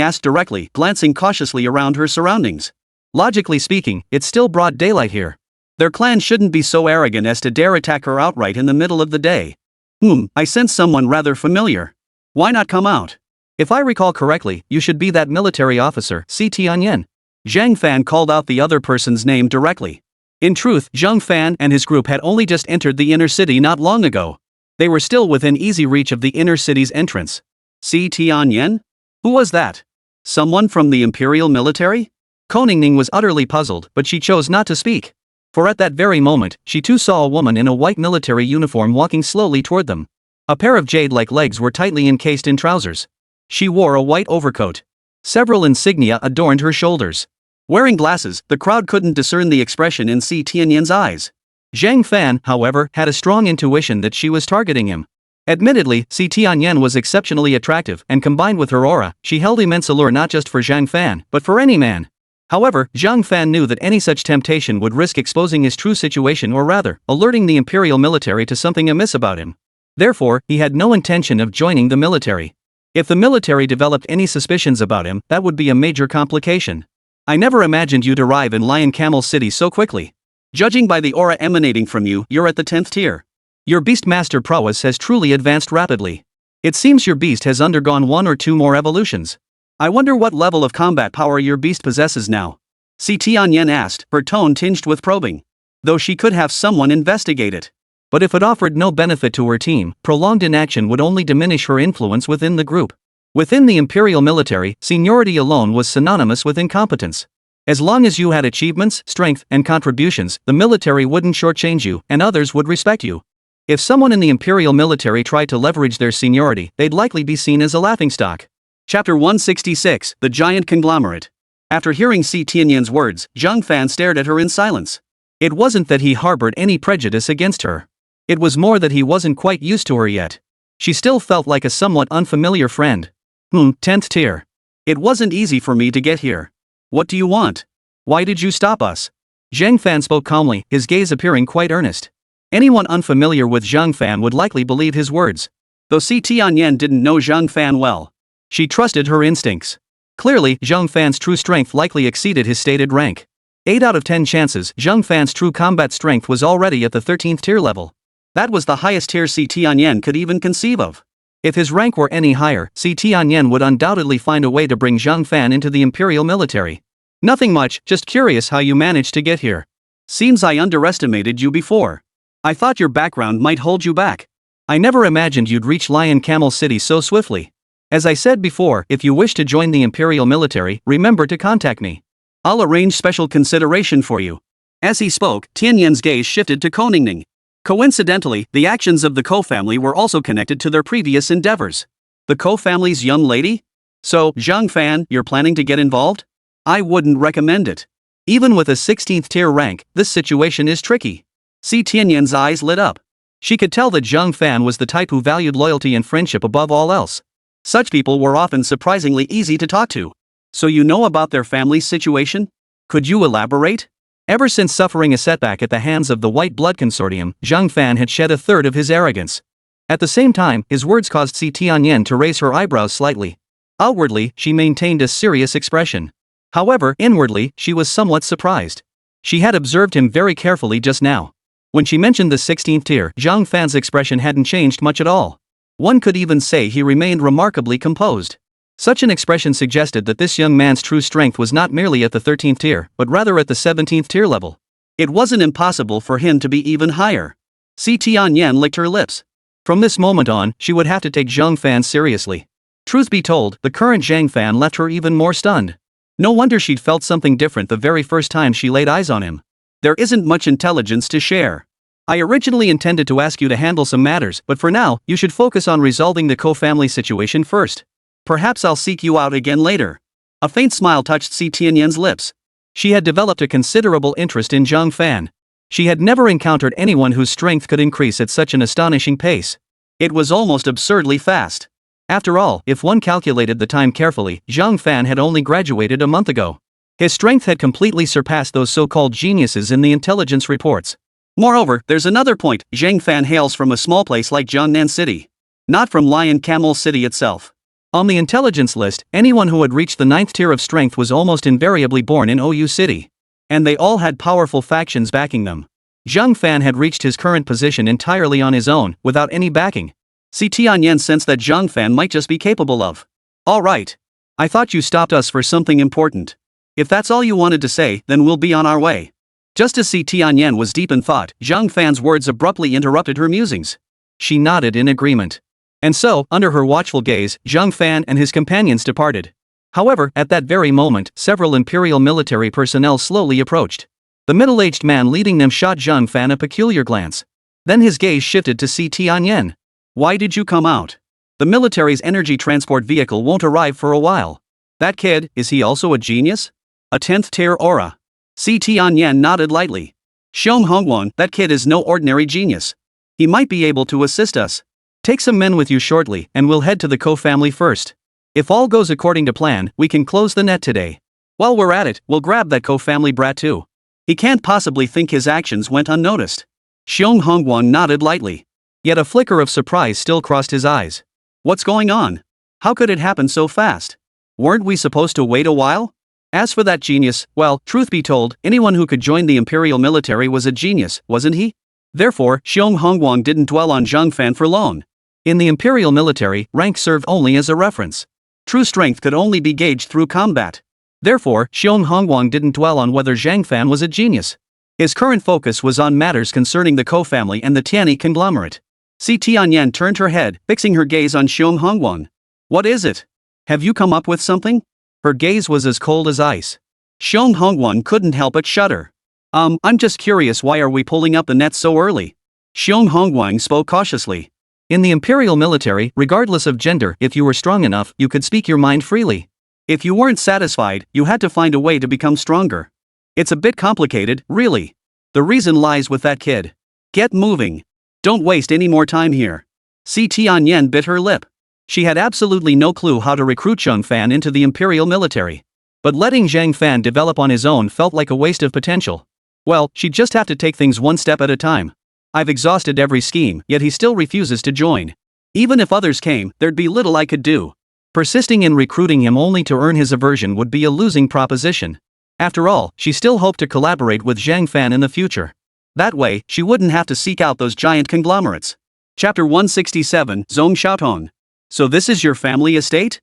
asked directly, glancing cautiously around her surroundings. Logically speaking, it's still broad daylight here. Their clan shouldn't be so arrogant as to dare attack her outright in the middle of the day. I sense someone rather familiar. Why not come out? If I recall correctly, you should be that military officer, Si Tianyan. Zhang Fan called out the other person's name directly. In truth, Zhang Fan and his group had only just entered the inner city not long ago. They were still within easy reach of the inner city's entrance. Si Tianyan? Who was that? Someone from the imperial military? Ko Ningning was utterly puzzled, but she chose not to speak. For at that very moment, she too saw a woman in a white military uniform walking slowly toward them. A pair of jade-like legs were tightly encased in trousers. She wore a white overcoat. Several insignia adorned her shoulders. Wearing glasses, the crowd couldn't discern the expression in Si Tianyan's eyes. Zhang Fan, however, had a strong intuition that she was targeting him. Admittedly, Si Tianyan was exceptionally attractive, and combined with her aura, she held immense allure not just for Zhang Fan, but for any man. However, Zhang Fan knew that any such temptation would risk exposing his true situation or rather, alerting the imperial military to something amiss about him. Therefore, he had no intention of joining the military. If the military developed any suspicions about him, that would be a major complication. I never imagined you'd arrive in Lion Camel City so quickly. Judging by the aura emanating from you, you're at the 10th tier. Your Beastmaster prowess has truly advanced rapidly. It seems your beast has undergone 1 or 2 more evolutions. I wonder what level of combat power your beast possesses now. Si Tianyan asked, her tone tinged with probing. Though she could have someone investigate it. But if it offered no benefit to her team, prolonged inaction would only diminish her influence within the group. Within the imperial military, seniority alone was synonymous with incompetence. As long as you had achievements, strength, and contributions, the military wouldn't shortchange you, and others would respect you. If someone in the imperial military tried to leverage their seniority, they'd likely be seen as a laughingstock. Chapter 166, The Giant Conglomerate. After hearing Si Tianyan's words, Zhang Fan stared at her in silence. It wasn't that he harbored any prejudice against her. It was more that he wasn't quite used to her yet. She still felt like a somewhat unfamiliar friend. 10th tier. It wasn't easy for me to get here. What do you want? Why did you stop us? Zhang Fan spoke calmly, his gaze appearing quite earnest. Anyone unfamiliar with Zhang Fan would likely believe his words. Though Si Tianyan didn't know Zhang Fan well. She trusted her instincts. Clearly, Zhang Fan's true strength likely exceeded his stated rank. 8 out of 10 chances, Zhang Fan's true combat strength was already at the 13th tier level. That was the highest tier Si Tianyan could even conceive of. If his rank were any higher, Si Tianyan would undoubtedly find a way to bring Zhang Fan into the imperial military. Nothing much, just curious how you managed to get here. Seems I underestimated you before. I thought your background might hold you back. I never imagined you'd reach Lion Camel City so swiftly. As I said before, if you wish to join the imperial military, remember to contact me. I'll arrange special consideration for you. As he spoke, Tianyan's gaze shifted to Ko Ningning. Coincidentally, the actions of the Ko family were also connected to their previous endeavors. The Ko family's young lady? So, Zhang Fan, you're planning to get involved? I wouldn't recommend it. Even with a 16th tier rank, this situation is tricky. Si Tianyan's eyes lit up. She could tell that Zhang Fan was the type who valued loyalty and friendship above all else. Such people were often surprisingly easy to talk to. So you know about their family's situation? Could you elaborate? Ever since suffering a setback at the hands of the White Blood Consortium, Zhang Fan had shed a third of his arrogance. At the same time, his words caused Si Tianyan to raise her eyebrows slightly. Outwardly, she maintained a serious expression. However, inwardly, she was somewhat surprised. She had observed him very carefully just now. When she mentioned the 16th tier, Zhang Fan's expression hadn't changed much at all. One could even say he remained remarkably composed. Such an expression suggested that this young man's true strength was not merely at the 13th tier, but rather at the 17th tier level. It wasn't impossible for him to be even higher. Si Tianyan licked her lips. From this moment on, she would have to take Zhang Fan seriously. Truth be told, the current Zhang Fan left her even more stunned. No wonder she'd felt something different the very first time she laid eyes on him. There isn't much intelligence to share. I originally intended to ask you to handle some matters, but for now, you should focus on resolving the co-family situation first. Perhaps I'll seek you out again later. A faint smile touched Si Tianyan's lips. She had developed a considerable interest in Zhang Fan. She had never encountered anyone whose strength could increase at such an astonishing pace. It was almost absurdly fast. After all, if one calculated the time carefully, Zhang Fan had only graduated a month ago. His strength had completely surpassed those so-called geniuses in the intelligence reports. Moreover, there's another point: Zhang Fan hails from a small place like Jiangnan City, not from Lion Camel City itself. On the intelligence list, anyone who had reached the 9th tier of strength was almost invariably born in OU City. And they all had powerful factions backing them. Zhang Fan had reached his current position entirely on his own, without any backing. Si Tianyan sensed that Zhang Fan might just be capable of. All right. I thought you stopped us for something important. If that's all you wanted to say, then we'll be on our way. Just as Si Tianyan was deep in thought, Zhang Fan's words abruptly interrupted her musings. She nodded in agreement. And so, under her watchful gaze, Zhang Fan and his companions departed. However, at that very moment, several imperial military personnel slowly approached. The middle-aged man leading them shot Zhang Fan a peculiar glance. Then his gaze shifted to Si Tianyan. Why did you come out? The military's energy transport vehicle won't arrive for a while. That kid, is he also a genius? A 10th tier aura. Si Tianyan nodded lightly. Xiong Hongwan, that kid is no ordinary genius. He might be able to assist us. Take some men with you shortly, and we'll head to the co-family first. If all goes according to plan, we can close the net today. While we're at it, we'll grab that co-family brat too. He can't possibly think his actions went unnoticed. Xiong Hongwan nodded lightly. Yet a flicker of surprise still crossed his eyes. What's going on? How could it happen so fast? Weren't we supposed to wait a while? As for that genius, well, truth be told, anyone who could join the imperial military was a genius, wasn't he? Therefore, Xiong Hongwan didn't dwell on Zhang Fan for long. In the imperial military, rank served only as a reference. True strength could only be gauged through combat. Therefore, Xiong Hongwan didn't dwell on whether Zhang Fan was a genius. His current focus was on matters concerning the Co-family and the Tianyi conglomerate. Si Tianyan turned her head, fixing her gaze on Xiong Hongwan. What is it? Have you come up with something? Her gaze was as cold as ice. Xiong Hongwan couldn't help but shudder. I'm just curious, why are we pulling up the net so early? Xiong Hongwan spoke cautiously. In the imperial military, regardless of gender, if you were strong enough, you could speak your mind freely. If you weren't satisfied, you had to find a way to become stronger. It's a bit complicated, really. The reason lies with that kid. Get moving. Don't waste any more time here. Si Tianyan bit her lip. She had absolutely no clue how to recruit Zhang Fan into the imperial military. But letting Zhang Fan develop on his own felt like a waste of potential. Well, she'd just have to take things one step at a time. I've exhausted every scheme, yet he still refuses to join. Even if others came, there'd be little I could do. Persisting in recruiting him only to earn his aversion would be a losing proposition. After all, she still hoped to collaborate with Zhang Fan in the future. That way, she wouldn't have to seek out those giant conglomerates. Chapter 167, Zong Xiaotong. So this is your family estate?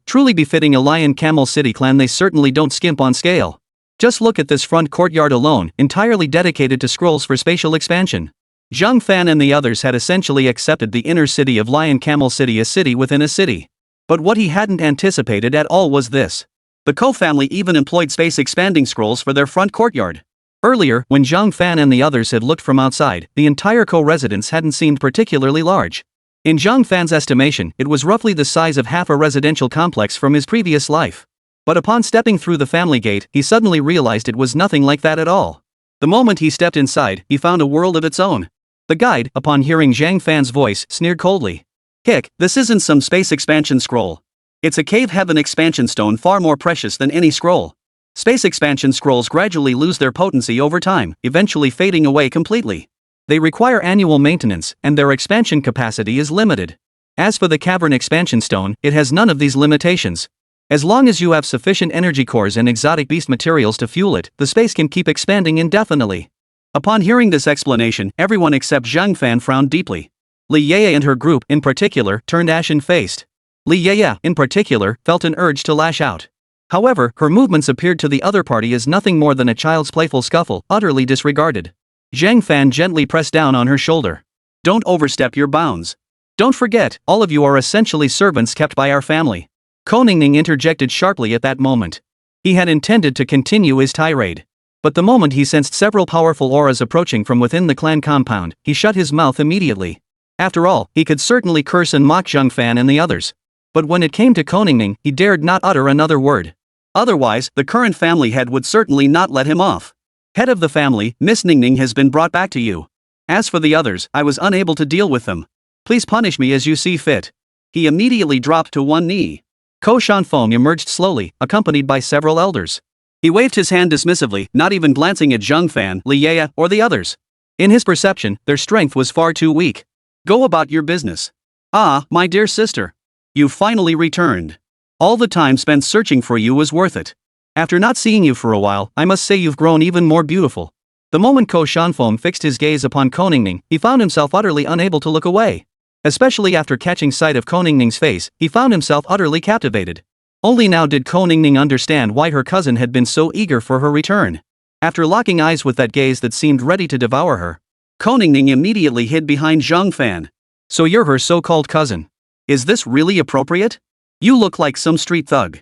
Truly befitting a Lion Camel City clan, they certainly don't skimp on scale. Just look at this front courtyard alone, entirely dedicated to scrolls for spatial expansion. Zhang Fan and the others had essentially accepted the inner city of Lion Camel City, a city within a city. But what he hadn't anticipated at all was this. The Co-family even employed space expanding scrolls for their front courtyard. Earlier, when Zhang Fan and the others had looked from outside, the entire co-residence hadn't seemed particularly large. In Zhang Fan's estimation, it was roughly the size of half a residential complex from his previous life. But upon stepping through the family gate, he suddenly realized it was nothing like that at all. The moment he stepped inside, he found a world of its own. The guide, upon hearing Zhang Fan's voice, sneered coldly. Hick, this isn't some space expansion scroll. It's a cave heaven expansion stone, far more precious than any scroll. Space expansion scrolls gradually lose their potency over time, eventually fading away completely. They require annual maintenance, and their expansion capacity is limited. As for the cavern expansion stone, it has none of these limitations. As long as you have sufficient energy cores and exotic beast materials to fuel it, the space can keep expanding indefinitely. Upon hearing this explanation, everyone except Zhang Fan frowned deeply. Li Yaya and her group, in particular, turned ashen-faced. Li Yaya, in particular, felt an urge to lash out. However, her movements appeared to the other party as nothing more than a child's playful scuffle, utterly disregarded. Zhang Fan gently pressed down on her shoulder. "Don't overstep your bounds. Don't forget, all of you are essentially servants kept by our family." Ko Ningning interjected sharply at that moment. He had intended to continue his tirade. But the moment he sensed several powerful auras approaching from within the clan compound, he shut his mouth immediately. After all, he could certainly curse and mock Zhang Fan and the others. But when it came to Ko Ningning, he dared not utter another word. Otherwise, the current family head would certainly not let him off. "Head of the family, Miss Ningning has been brought back to you. As for the others, I was unable to deal with them. Please punish me as you see fit." He immediately dropped to one knee. Ko Shanfeng emerged slowly, accompanied by several elders. He waved his hand dismissively, not even glancing at Zhang Fan, Li Yaya, or the others. In his perception, their strength was far too weak. "Go about your business. Ah, my dear sister. You finally returned. All the time spent searching for you was worth it. After not seeing you for a while, I must say you've grown even more beautiful." The moment Ko Shanfeng fixed his gaze upon Ko Ningning, he found himself utterly unable to look away. Especially after catching sight of Ko Ningning's face, he found himself utterly captivated. Only now did Ko Ningning understand why her cousin had been so eager for her return. After locking eyes with that gaze that seemed ready to devour her, Ko Ningning immediately hid behind Zhang Fan. "So you're her so-called cousin. Is this really appropriate? You look like some street thug."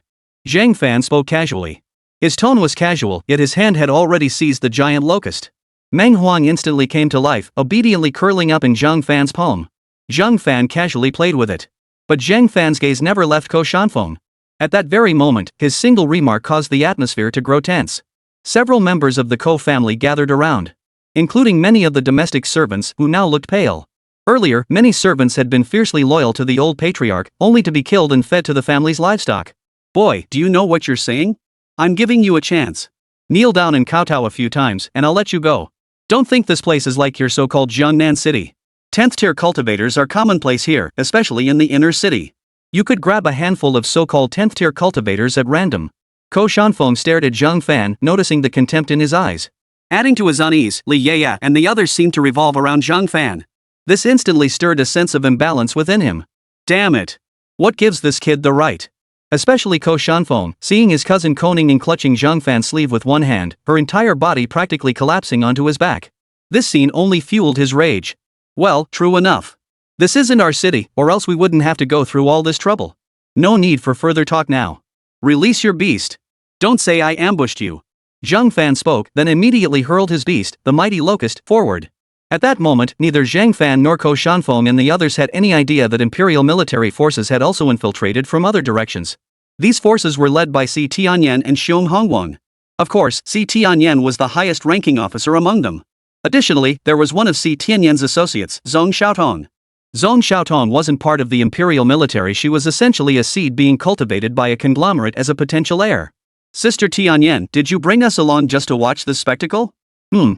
Zhang Fan spoke casually. His tone was casual, yet his hand had already seized the giant locust. Manhwa instantly came to life, obediently curling up in Zhang Fan's palm. Zhang Fan casually played with it. But Zhang Fan's gaze never left Ko Shanfeng. At that very moment, his single remark caused the atmosphere to grow tense. Several members of the Ko family gathered around, including many of the domestic servants who now looked pale. Earlier, many servants had been fiercely loyal to the old patriarch, only to be killed and fed to the family's livestock. "Boy, do you know what you're saying? I'm giving you a chance. Kneel down and kowtow a few times, and I'll let you go. Don't think this place is like your so-called Jiangnan city. 10th-tier cultivators are commonplace here, especially in the inner city. You could grab a handful of so-called 10th-tier cultivators at random." Ko Shanfeng stared at Zhang Fan, noticing the contempt in his eyes. Adding to his unease, Li Yaya and the others seemed to revolve around Zhang Fan. This instantly stirred a sense of imbalance within him. Damn it. What gives this kid the right? Especially Ko Shanfeng, seeing his cousin Ko Ningning clutching Zhang Fan's sleeve with one hand, her entire body practically collapsing onto his back. This scene only fueled his rage. Well, true enough. This isn't our city, or else we wouldn't have to go through all this trouble. No need for further talk now. Release your beast. Don't say I ambushed you. Zhang Fan spoke, then immediately hurled his beast, the mighty locust, forward. At that moment, neither Zhang Fan nor Ko Shanfeng and the others had any idea that imperial military forces had also infiltrated from other directions. These forces were led by Si Tianyan and Xiong Hongwang. Of course, Si Tianyan was the highest ranking officer among them. Additionally, there was one of Si Tianyan's associates, Zhong Xiaotong. Zhong Xiaotong wasn't part of the imperial military, she was essentially a seed being cultivated by a conglomerate as a potential heir. Sister Tianyan, did you bring us along just to watch this spectacle?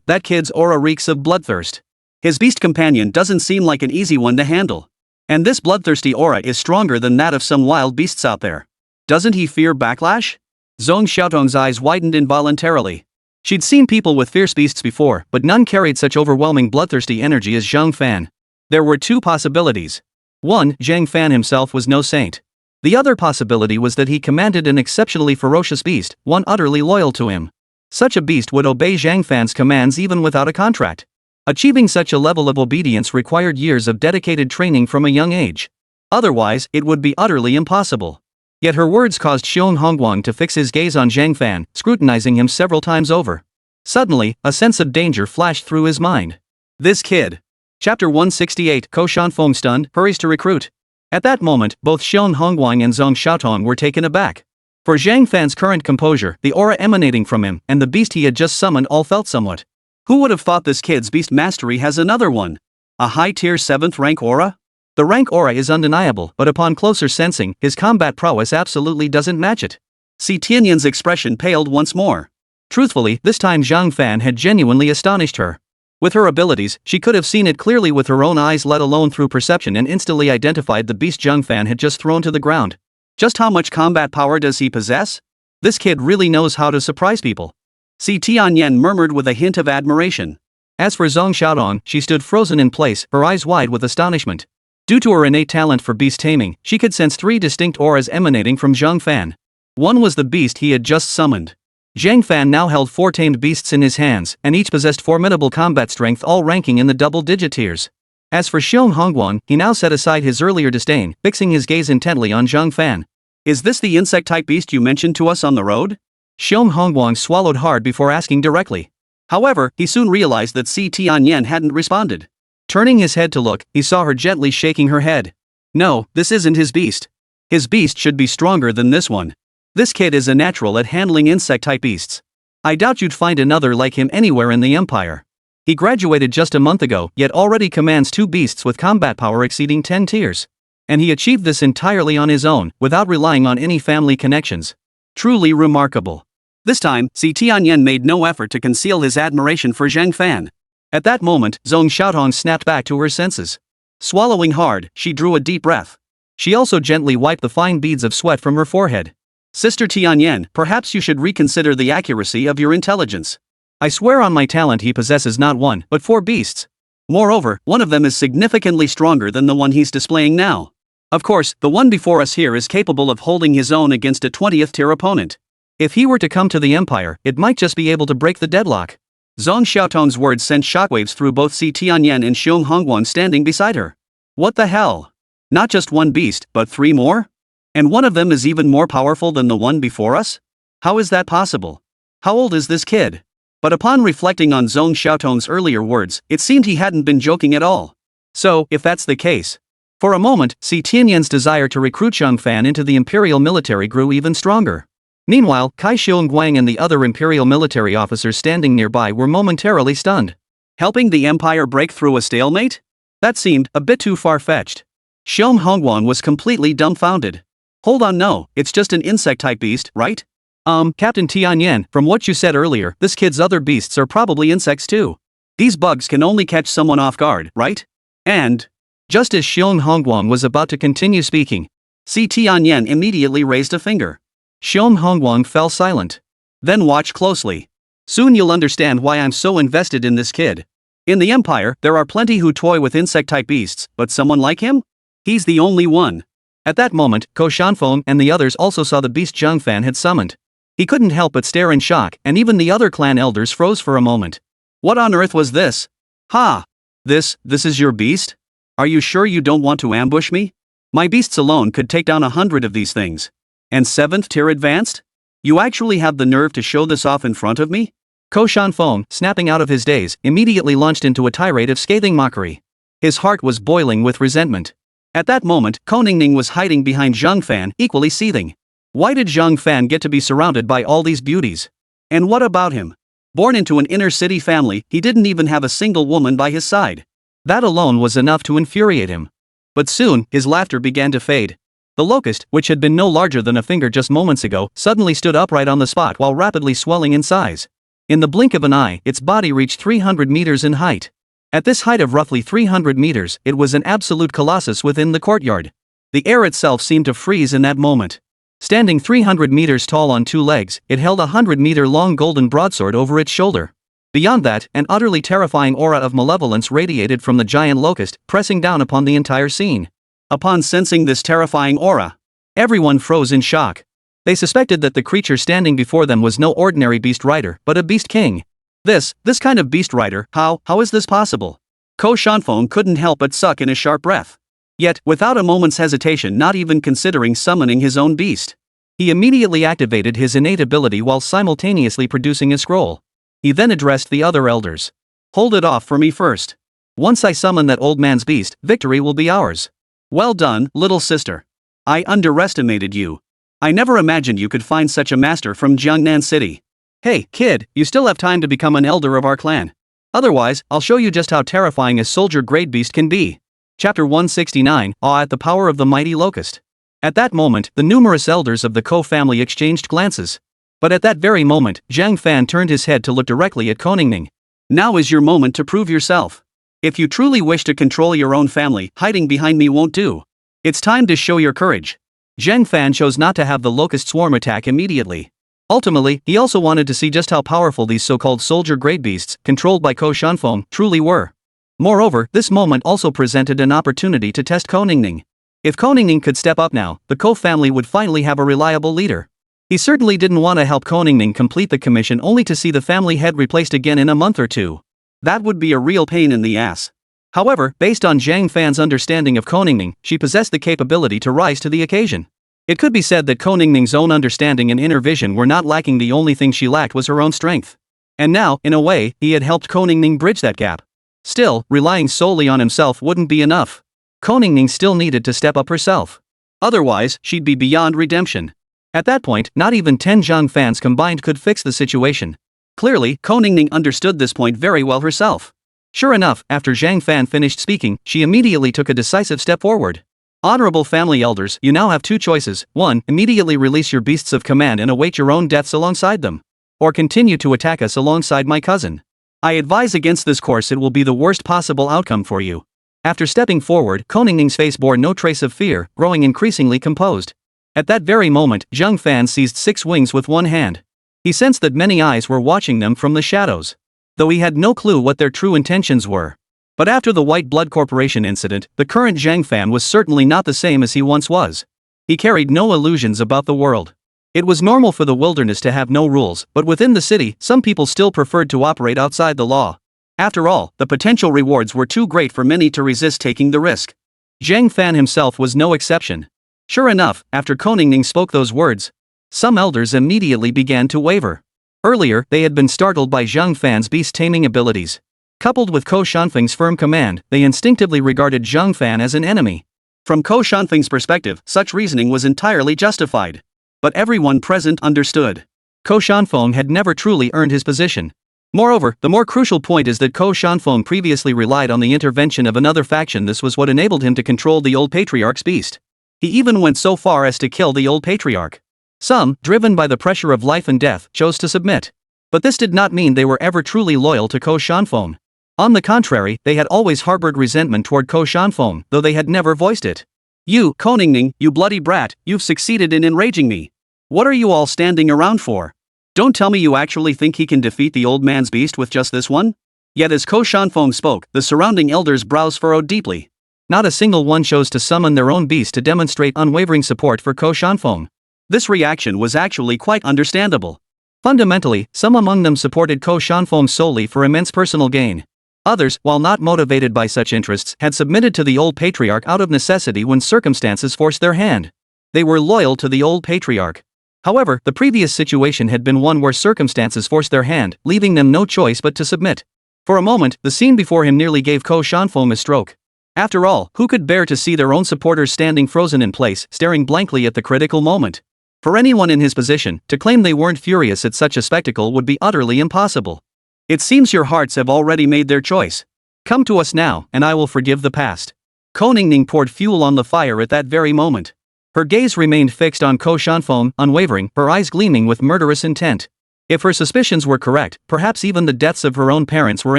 That kid's aura reeks of bloodthirst. His beast companion doesn't seem like an easy one to handle. And this bloodthirsty aura is stronger than that of some wild beasts out there. Doesn't he fear backlash? Zhong Xiaotong's eyes widened involuntarily. She'd seen people with fierce beasts before, but none carried such overwhelming bloodthirsty energy as Zhang Fan. There were two possibilities. One, Zhang Fan himself was no saint. The other possibility was that he commanded an exceptionally ferocious beast, one utterly loyal to him. Such a beast would obey Zhang Fan's commands even without a contract. Achieving such a level of obedience required years of dedicated training from a young age. Otherwise, it would be utterly impossible. Yet her words caused Xiong Hongwang to fix his gaze on Zhang Fan, scrutinizing him several times over. Suddenly, a sense of danger flashed through his mind. This kid. Chapter 168. Ko Shanfeng stunned, hurries to recruit. At that moment, both Xiong Hongwang and Zhong Xiaotong were taken aback. For Zhang Fan's current composure, the aura emanating from him, and the beast he had just summoned all felt somewhat. Who would have thought this kid's beast mastery has another one? A high-tier 7th rank aura? The rank aura is undeniable, but upon closer sensing, his combat prowess absolutely doesn't match it. Si Tianyan's expression paled once more. Truthfully, this time Zhang Fan had genuinely astonished her. With her abilities, she could have seen it clearly with her own eyes, let alone through perception, and instantly identified the beast Zhang Fan had just thrown to the ground. Just how much combat power does he possess? This kid really knows how to surprise people. Si Tianyan murmured with a hint of admiration. As for Zhong Xiaodong, she stood frozen in place, her eyes wide with astonishment. Due to her innate talent for beast taming, she could sense three distinct auras emanating from Zhang Fan. One was the beast he had just summoned. Zhang Fan now held 4 tamed beasts in his hands, and each possessed formidable combat strength, all ranking in the double-digit tiers. As for Xiong Hongguan, he now set aside his earlier disdain, fixing his gaze intently on Zhang Fan. Is this the insect-type beast you mentioned to us on the road? Xiong Hongguan swallowed hard before asking directly. However, he soon realized that Si Tianyan hadn't responded. Turning his head to look, he saw her gently shaking her head. No, this isn't his beast. His beast should be stronger than this one. This kid is a natural at handling insect-type beasts. I doubt you'd find another like him anywhere in the Empire. He graduated just a month ago, yet already commands 2 beasts with combat power exceeding 10 tiers. And he achieved this entirely on his own, without relying on any family connections. Truly remarkable. This time, Si Tianyan made no effort to conceal his admiration for Zhang Fan. At that moment, Zhong Xiaodong snapped back to her senses. Swallowing hard, she drew a deep breath. She also gently wiped the fine beads of sweat from her forehead. Sister Tianyan, perhaps you should reconsider the accuracy of your intelligence. I swear on my talent he possesses not 1, but 4 beasts. Moreover, one of them is significantly stronger than the one he's displaying now. Of course, the one before us here is capable of holding his own against a 20th tier opponent. If he were to come to the Empire, it might just be able to break the deadlock. Zhong Xiaotong's words sent shockwaves through both Si Tianyan and Xiong Hongguan standing beside her. What the hell? Not just 1 beast, but 3 more? And one of them is even more powerful than the one before us? How is that possible? How old is this kid? But upon reflecting on Zhong Xiaotong's earlier words, it seemed he hadn't been joking at all. So, if that's the case. For a moment, Si Tianyan's desire to recruit Zhang Fan into the imperial military grew even stronger. Meanwhile, Kai Xiongguang and the other imperial military officers standing nearby were momentarily stunned. Helping the empire break through a stalemate? That seemed a bit too far-fetched. Xiong Hongguan was completely dumbfounded. Hold on, no, it's just an insect-type beast, right? Captain Tianyan, from what you said earlier, this kid's other beasts are probably insects too. These bugs can only catch someone off guard, right? And, just as Xiong Hongguang was about to continue speaking, Si Tianyan immediately raised a finger. Xiong Hongguang fell silent. Then watch closely. Soon you'll understand why I'm so invested in this kid. In the Empire, there are plenty who toy with insect-type beasts, but someone like him? He's the only one. At that moment, Ko Shanfeng and the others also saw the beast Zhang Fan had summoned. He couldn't help but stare in shock, and even the other clan elders froze for a moment. What on earth was this? Ha! This is your beast? Are you sure you don't want to ambush me? My beasts alone could take down 100 of these things. And 7th tier advanced? You actually have the nerve to show this off in front of me? Ko Shanfeng, snapping out of his daze, immediately launched into a tirade of scathing mockery. His heart was boiling with resentment. At that moment, Ko Ningning was hiding behind Zhang Fan, equally seething. Why did Zhang Fan get to be surrounded by all these beauties? And what about him? Born into an inner-city family, he didn't even have a single woman by his side. That alone was enough to infuriate him. But soon, his laughter began to fade. The locust, which had been no larger than a finger just moments ago, suddenly stood upright on the spot while rapidly swelling in size. In the blink of an eye, its body reached 300 meters in height. At this height of roughly 300 meters, it was an absolute colossus within the courtyard. The air itself seemed to freeze in that moment. Standing 300 meters tall on 2 legs, it held a 100-meter-long golden broadsword over its shoulder. Beyond that, an utterly terrifying aura of malevolence radiated from the giant locust, pressing down upon the entire scene. Upon sensing this terrifying aura, everyone froze in shock. They suspected that the creature standing before them was no ordinary beast rider, but a beast king. This kind of beast rider, how is this possible? Ko Shanfeng couldn't help but suck in a sharp breath. Yet, without a moment's hesitation, not even considering summoning his own beast, he immediately activated his innate ability while simultaneously producing a scroll. He then addressed the other elders. Hold it off for me first. Once I summon that old man's beast, victory will be ours. Well done, little sister. I underestimated you. I never imagined you could find such a master from Jiangnan City. Hey, kid, you still have time to become an elder of our clan. Otherwise, I'll show you just how terrifying a soldier-grade beast can be. Chapter 169, Awe at the Power of the Mighty Locust. At that moment, the numerous elders of the Ko family exchanged glances. But at that very moment, Zhang Fan turned his head to look directly at Ko Ningning. Now is your moment to prove yourself. If you truly wish to control your own family, hiding behind me won't do. It's time to show your courage. Zhang Fan chose not to have the locust swarm attack immediately. Ultimately, he also wanted to see just how powerful these so-called soldier-grade beasts, controlled by Ko Shanfeng, truly were. Moreover, this moment also presented an opportunity to test Ko Ningning. If Ko Ningning could step up now, the Ko family would finally have a reliable leader. He certainly didn't want to help Ko Ningning complete the commission only to see the family head replaced again in a month or two. That would be a real pain in the ass. However, based on Zhang Fan's understanding of Ko Ningning, she possessed the capability to rise to the occasion. It could be said that Ko Ningning's own understanding and inner vision were not lacking. The only thing she lacked was her own strength. And now, in a way, he had helped Ko Ningning bridge that gap. Still, relying solely on himself wouldn't be enough. Ko Ningning still needed to step up herself. Otherwise, she'd be beyond redemption. At that point, not even 10 Zhang Fans combined could fix the situation. Clearly, Ko Ningning understood this point very well herself. Sure enough, after Zhang Fan finished speaking, she immediately took a decisive step forward. Honorable family elders, you now have two choices. 1. Immediately release your beasts of command and await your own deaths alongside them. Or continue to attack us alongside my cousin. I advise against this course. It will be the worst possible outcome for you. After stepping forward, Ko Ningning's face bore no trace of fear, growing increasingly composed. At that very moment, Zhang Fan seized 6 wings with one hand. He sensed that many eyes were watching them from the shadows. Though he had no clue what their true intentions were. But after the White Blood Corporation incident, the current Zhang Fan was certainly not the same as he once was. He carried no illusions about the world. It was normal for the wilderness to have no rules, but within the city, some people still preferred to operate outside the law. After all, the potential rewards were too great for many to resist taking the risk. Zhang Fan himself was no exception. Sure enough, after Ko Ningning spoke those words, some elders immediately began to waver. Earlier, they had been startled by Zhang Fan's beast-taming abilities. Coupled with Ko Shanfeng's firm command, they instinctively regarded Zhang Fan as an enemy. From Ko Shanfeng's perspective, such reasoning was entirely justified. But everyone present understood. Ko Shanfeng had never truly earned his position. Moreover, the more crucial point is that Ko Shanfeng previously relied on the intervention of another faction. This was what enabled him to control the old patriarch's beast. He even went so far as to kill the old patriarch. Some, driven by the pressure of life and death, chose to submit. But this did not mean they were ever truly loyal to Ko Shanfeng. On the contrary, they had always harbored resentment toward Ko Shanfeng, though they had never voiced it. You, Ko Ningning, you bloody brat, you've succeeded in enraging me. What are you all standing around for? Don't tell me you actually think he can defeat the old man's beast with just this one? Yet as Ko Shanfeng spoke, the surrounding elders' brows furrowed deeply. Not a single one chose to summon their own beast to demonstrate unwavering support for Ko Shanfeng. This reaction was actually quite understandable. Fundamentally, some among them supported Ko Shanfeng solely for immense personal gain. Others, while not motivated by such interests, had submitted to the old patriarch out of necessity when circumstances forced their hand. They were loyal to the old patriarch. However, the previous situation had been one where circumstances forced their hand, leaving them no choice but to submit. For a moment, the scene before him nearly gave Ko Shanfeng a stroke. After all, who could bear to see their own supporters standing frozen in place, staring blankly at the critical moment? For anyone in his position, to claim they weren't furious at such a spectacle would be utterly impossible. It seems your hearts have already made their choice. Come to us now, and I will forgive the past. Ko Ningning poured fuel on the fire at that very moment. Her gaze remained fixed on Ko Shanfeng, unwavering, her eyes gleaming with murderous intent. If her suspicions were correct, perhaps even the deaths of her own parents were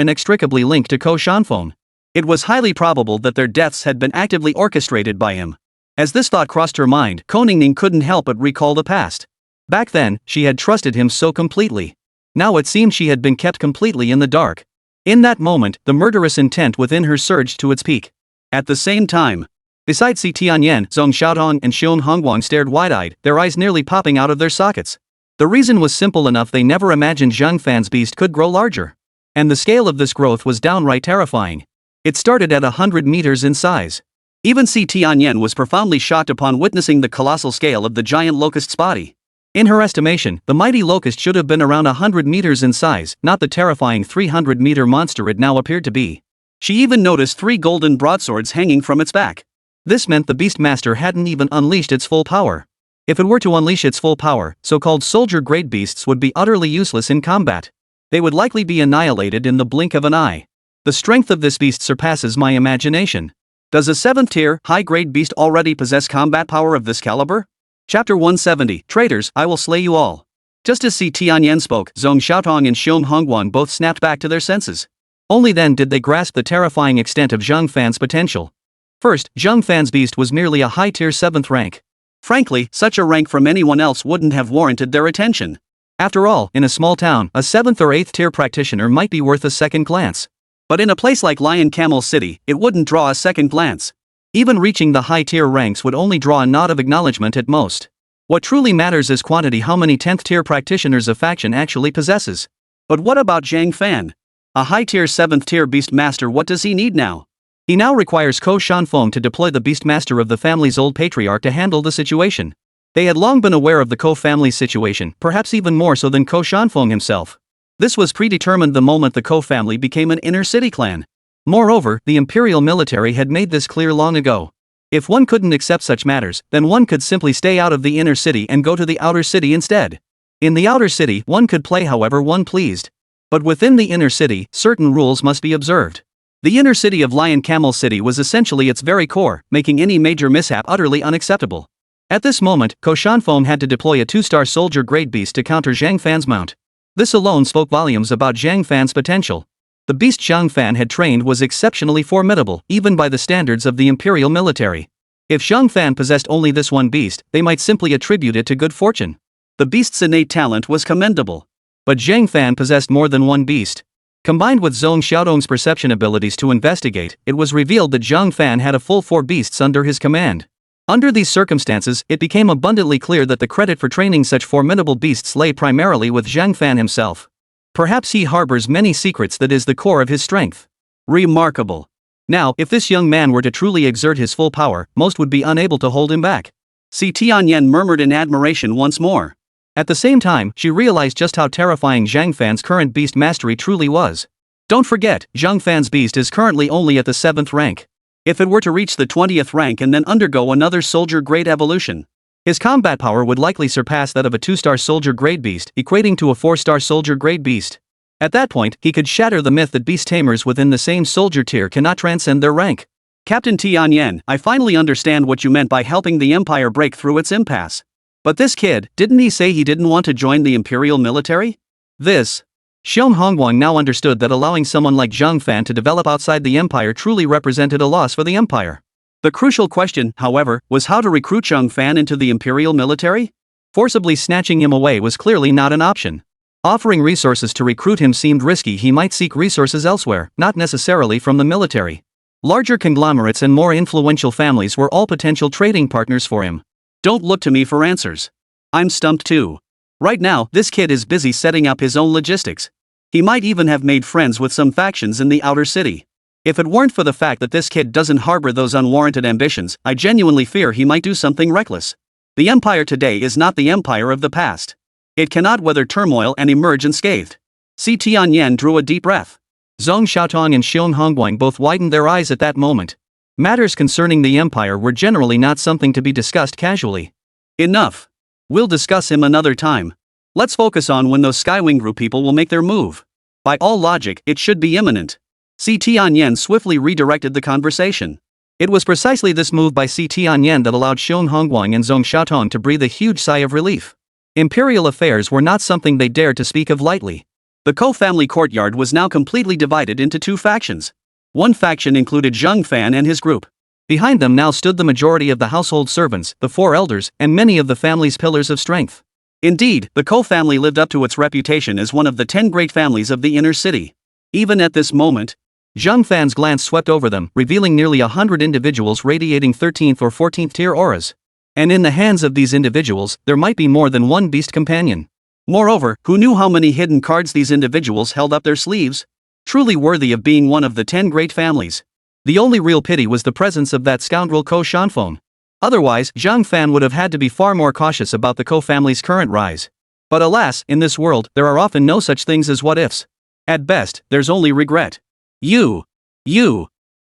inextricably linked to Ko Shanfeng. It was highly probable that their deaths had been actively orchestrated by him. As this thought crossed her mind, Ko Ningning couldn't help but recall the past. Back then, she had trusted him so completely. Now it seemed she had been kept completely in the dark. In that moment, the murderous intent within her surged to its peak. At the same time, besides Si Tianyan, Zhong Xiaodong and Xiong Hongguang stared wide-eyed, their eyes nearly popping out of their sockets. The reason was simple enough: they never imagined Zhang Fan's beast could grow larger. And the scale of this growth was downright terrifying. It started at 100 meters in size. Even Si Tianyan was profoundly shocked upon witnessing the colossal scale of the giant locust's body. In her estimation, the mighty locust should have been around 100 meters in size, not the terrifying 300-meter monster it now appeared to be. She even noticed 3 golden broadswords hanging from its back. This meant the Beastmaster hadn't even unleashed its full power. If it were to unleash its full power, so-called soldier-grade beasts would be utterly useless in combat. They would likely be annihilated in the blink of an eye. The strength of this beast surpasses my imagination. Does a 7th-tier, high-grade beast already possess combat power of this caliber? Chapter 170, Traitors, I will slay you all. Just as Si Tianyan spoke, Zhong Xiaotong and Xiong Hongguang both snapped back to their senses. Only then did they grasp the terrifying extent of Zhang Fan's potential. First, Zhang Fan's beast was merely a high-tier 7th rank. Frankly, such a rank from anyone else wouldn't have warranted their attention. After all, in a small town, a 7th or 8th tier practitioner might be worth a second glance. But in a place like Lion Camel City, it wouldn't draw a second glance. Even reaching the high tier ranks would only draw a nod of acknowledgement at most. What truly matters is quantity, how many 10th tier practitioners a faction actually possesses. But what about Zhang Fan? A high tier 7th tier beast master, what does he need now? He now requires Ko Shanfeng to deploy the beastmaster of the family's old patriarch to handle the situation. They had long been aware of the Ko family's situation, perhaps even more so than Ko Shanfeng himself. This was predetermined the moment the Ko family became an inner city clan. Moreover, the imperial military had made this clear long ago. If one couldn't accept such matters, then one could simply stay out of the inner city and go to the outer city instead. In the outer city, one could play however one pleased. But within the inner city, certain rules must be observed. The inner city of Lion Camel City was essentially its very core, making any major mishap utterly unacceptable. At this moment, Ko Shanfeng had to deploy a 2-star soldier grade beast to counter Zhang Fan's mount. This alone spoke volumes about Zhang Fan's potential. The beast Zhang Fan had trained was exceptionally formidable, even by the standards of the imperial military. If Zhang Fan possessed only this one beast, they might simply attribute it to good fortune. The beast's innate talent was commendable. But Zhang Fan possessed more than one beast. Combined with Zhong Xiaodong's perception abilities to investigate, it was revealed that Zhang Fan had a full 4 beasts under his command. Under these circumstances, it became abundantly clear that the credit for training such formidable beasts lay primarily with Zhang Fan himself. Perhaps he harbors many secrets that is the core of his strength. Remarkable. Now, if this young man were to truly exert his full power, most would be unable to hold him back. Si Tianyan murmured in admiration once more. At the same time, she realized just how terrifying Zhang Fan's current beast mastery truly was. Don't forget, Zhang Fan's beast is currently only at the 7th rank. If it were to reach the 20th rank and then undergo another soldier grade evolution, his combat power would likely surpass that of a 2-star soldier grade beast, equating to a 4-star soldier grade beast. At that point, he could shatter the myth that beast tamers within the same soldier tier cannot transcend their rank. Captain Tianyan, I finally understand what you meant by helping the Empire break through its impasse. But this kid, didn't he say he didn't want to join the imperial military? Xiong Hongguang now understood that allowing someone like Zhang Fan to develop outside the empire truly represented a loss for the empire. The crucial question, however, was how to recruit Zhang Fan into the imperial military? Forcibly snatching him away was clearly not an option. Offering resources to recruit him seemed risky. He might seek resources elsewhere, not necessarily from the military. Larger conglomerates and more influential families were all potential trading partners for him. Don't look to me for answers. I'm stumped too. Right now, this kid is busy setting up his own logistics. He might even have made friends with some factions in the outer city. If it weren't for the fact that this kid doesn't harbor those unwarranted ambitions, I genuinely fear he might do something reckless. The empire today is not the empire of the past. It cannot weather turmoil and emerge unscathed. Si Tianyan drew a deep breath. Zhong Xiaotong and Xiong Hongguang both widened their eyes at that moment. Matters concerning the empire were generally not something to be discussed casually. Enough. We'll discuss him another time. Let's focus on when those Skywing Group people will make their move. By all logic, it should be imminent. Si Tianyan swiftly redirected the conversation. It was precisely this move by Si Tianyan that allowed Xiong Hongguang and Zhong Xiaotong to breathe a huge sigh of relief. Imperial affairs were not something they dared to speak of lightly. The Ko family courtyard was now completely divided into 2 factions. One faction included Zhang Fan and his group. Behind them now stood the majority of the household servants, the 4 elders, and many of the family's pillars of strength. Indeed, the Ko family lived up to its reputation as one of the 10 great families of the inner city. Even at this moment, Zhang Fan's glance swept over them, revealing nearly 100 individuals radiating 13th or 14th tier auras. And in the hands of these individuals, there might be more than one beast companion. Moreover, who knew how many hidden cards these individuals held up their sleeves? Truly worthy of being one of the 10 great families. The only real pity was the presence of that scoundrel Ko Shanfeng. Otherwise, Zhang Fan would have had to be far more cautious about the Ko family's current rise. But alas, in this world, there are often no such things as what-ifs. At best, there's only regret. You.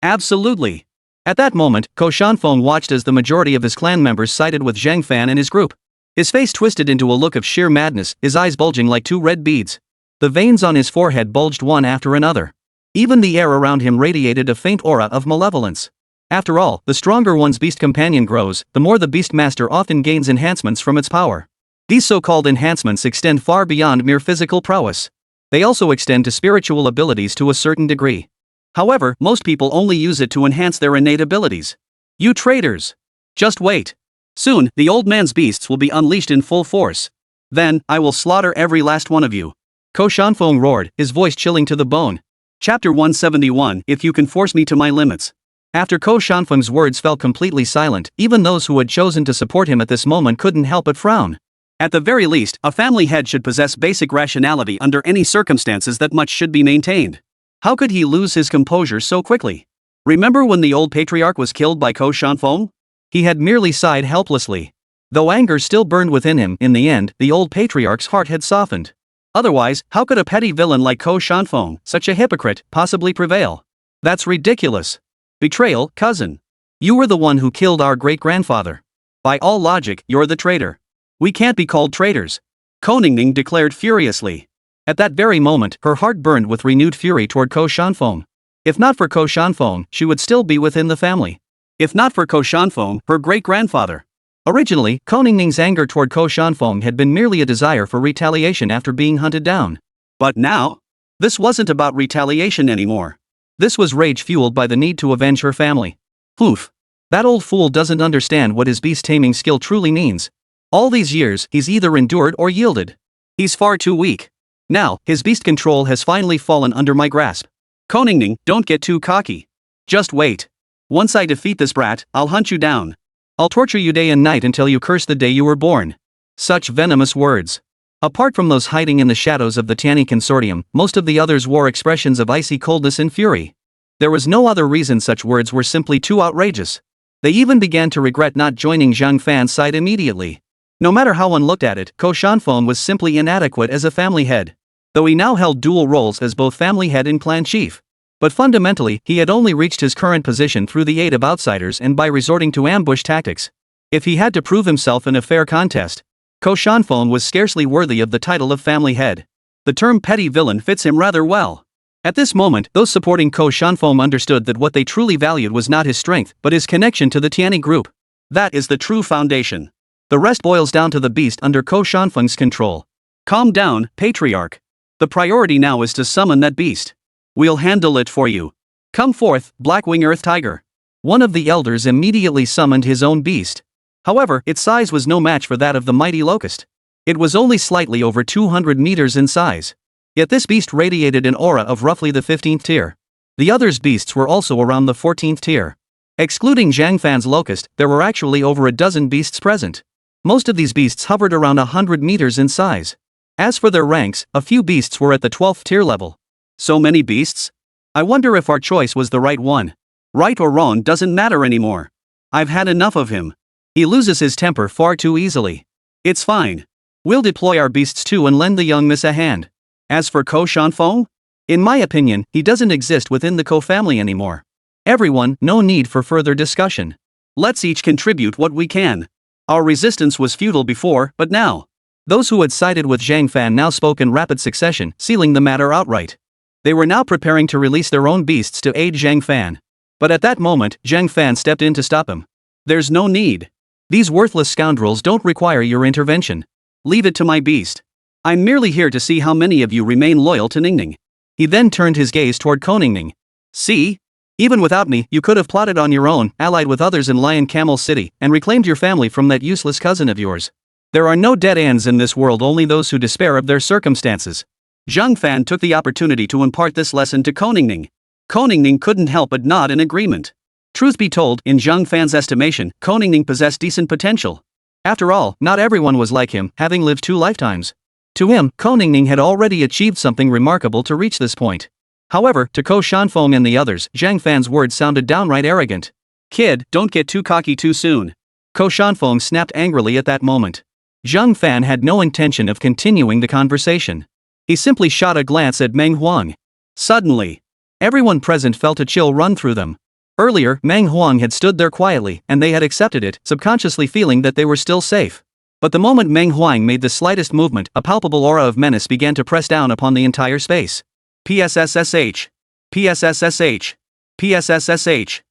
Absolutely. At that moment, Ko Shanfeng watched as the majority of his clan members sided with Zhang Fan and his group. His face twisted into a look of sheer madness, his eyes bulging like 2 red beads. The veins on his forehead bulged one after another. Even the air around him radiated a faint aura of malevolence. After all, the stronger one's beast companion grows, the more the beastmaster often gains enhancements from its power. These so-called enhancements extend far beyond mere physical prowess. They also extend to spiritual abilities to a certain degree. However, most people only use it to enhance their innate abilities. You traitors! Just wait. Soon, the old man's beasts will be unleashed in full force. Then, I will slaughter every last one of you. Ko Shanfeng roared, his voice chilling to the bone. Chapter 171, If You Can Force Me to My Limits. After Ko Shanfeng's words fell completely silent, even those who had chosen to support him at this moment couldn't help but frown. At the very least, a family head should possess basic rationality under any circumstances. That much should be maintained. How could he lose his composure so quickly? Remember when the old patriarch was killed by Ko Shanfeng? He had merely sighed helplessly. Though anger still burned within him, in the end, the old patriarch's heart had softened. Otherwise, how could a petty villain like Ko Shanfeng, such a hypocrite, possibly prevail? That's ridiculous. Betrayal, cousin. You were the one who killed our great-grandfather. By all logic, you're the traitor. We can't be called traitors, Ko Ningning declared furiously. At that very moment, her heart burned with renewed fury toward Ko Shanfeng. If not for Ko Shanfeng, she would still be within the family. If not for Ko Shanfeng, her great-grandfather. Originally, Ko Ningning's anger toward Ko Shanfeng had been merely a desire for retaliation after being hunted down. But now? This wasn't about retaliation anymore. This was rage fueled by the need to avenge her family. Oof. That old fool doesn't understand what his beast-taming skill truly means. All these years, he's either endured or yielded. He's far too weak. Now, his beast control has finally fallen under my grasp. Ko Ningning, don't get too cocky. Just wait. Once I defeat this brat, I'll hunt you down. I'll torture you day and night until you curse the day you were born. Such venomous words. Apart from those hiding in the shadows of the Tianyi Consortium, most of the others wore expressions of icy coldness and fury. There was no other reason such words were simply too outrageous. They even began to regret not joining Zhang Fan's side immediately. No matter how one looked at it, Ko Shanfeng was simply inadequate as a family head. Though he now held dual roles as both family head and clan chief. But fundamentally, he had only reached his current position through the aid of outsiders and by resorting to ambush tactics. If he had to prove himself in a fair contest, Ko Shanfeng was scarcely worthy of the title of family head. The term petty villain fits him rather well. At this moment, those supporting Ko Shanfeng understood that what they truly valued was not his strength, but his connection to the Tianyi group. That is the true foundation. The rest boils down to the beast under Ko Shanfeng's control. Calm down, patriarch. The priority now is to summon that beast. We'll handle it for you. Come forth, Blackwing Earth Tiger. One of the elders immediately summoned his own beast. However, its size was no match for that of the mighty locust. It was only slightly over 200 meters in size. Yet this beast radiated an aura of roughly the 15th tier. The others' beasts were also around the 14th tier. Excluding Zhang Fan's locust, there were actually over a dozen beasts present. Most of these beasts hovered around 100 meters in size. As for their ranks, a few beasts were at the 12th tier level. So many beasts? I wonder if our choice was the right one. Right or wrong doesn't matter anymore. I've had enough of him. He loses his temper far too easily. It's fine. We'll deploy our beasts too and lend the young miss a hand. As for Ko Shanfeng? In my opinion, he doesn't exist within the Ko family anymore. Everyone, no need for further discussion. Let's each contribute what we can. Our resistance was futile before, but now. Those who had sided with Zhang Fan now spoke in rapid succession, sealing the matter outright. They were now preparing to release their own beasts to aid Zhang Fan. But at that moment, Zhang Fan stepped in to stop him. There's no need. These worthless scoundrels don't require your intervention. Leave it to my beast. I'm merely here to see how many of you remain loyal to Ningning. He then turned his gaze toward Ko Ningning. See? Even without me, you could have plotted on your own, allied with others in Lion Camel City, and reclaimed your family from that useless cousin of yours. There are no dead ends in this world, only those who despair of their circumstances. Zhang Fan took the opportunity to impart this lesson to Ko Ningning. Ko Ningning couldn't help but nod in agreement. Truth be told, in Zhang Fan's estimation, Ko Ningning possessed decent potential. After all, not everyone was like him, having lived 2 lifetimes. To him, Ko Ningning had already achieved something remarkable to reach this point. However, to Ko Shanfeng and the others, Zhang Fan's words sounded downright arrogant. Kid, don't get too cocky too soon. Ko Shanfeng snapped angrily at that moment. Zhang Fan had no intention of continuing the conversation. He simply shot a glance at Manhwa. Suddenly, everyone present felt a chill run through them. Earlier, Manhwa had stood there quietly, and they had accepted it, subconsciously feeling that they were still safe. But the moment Manhwa made the slightest movement, a palpable aura of menace began to press down upon the entire space. PSSSH. PSSSH. PSSSH.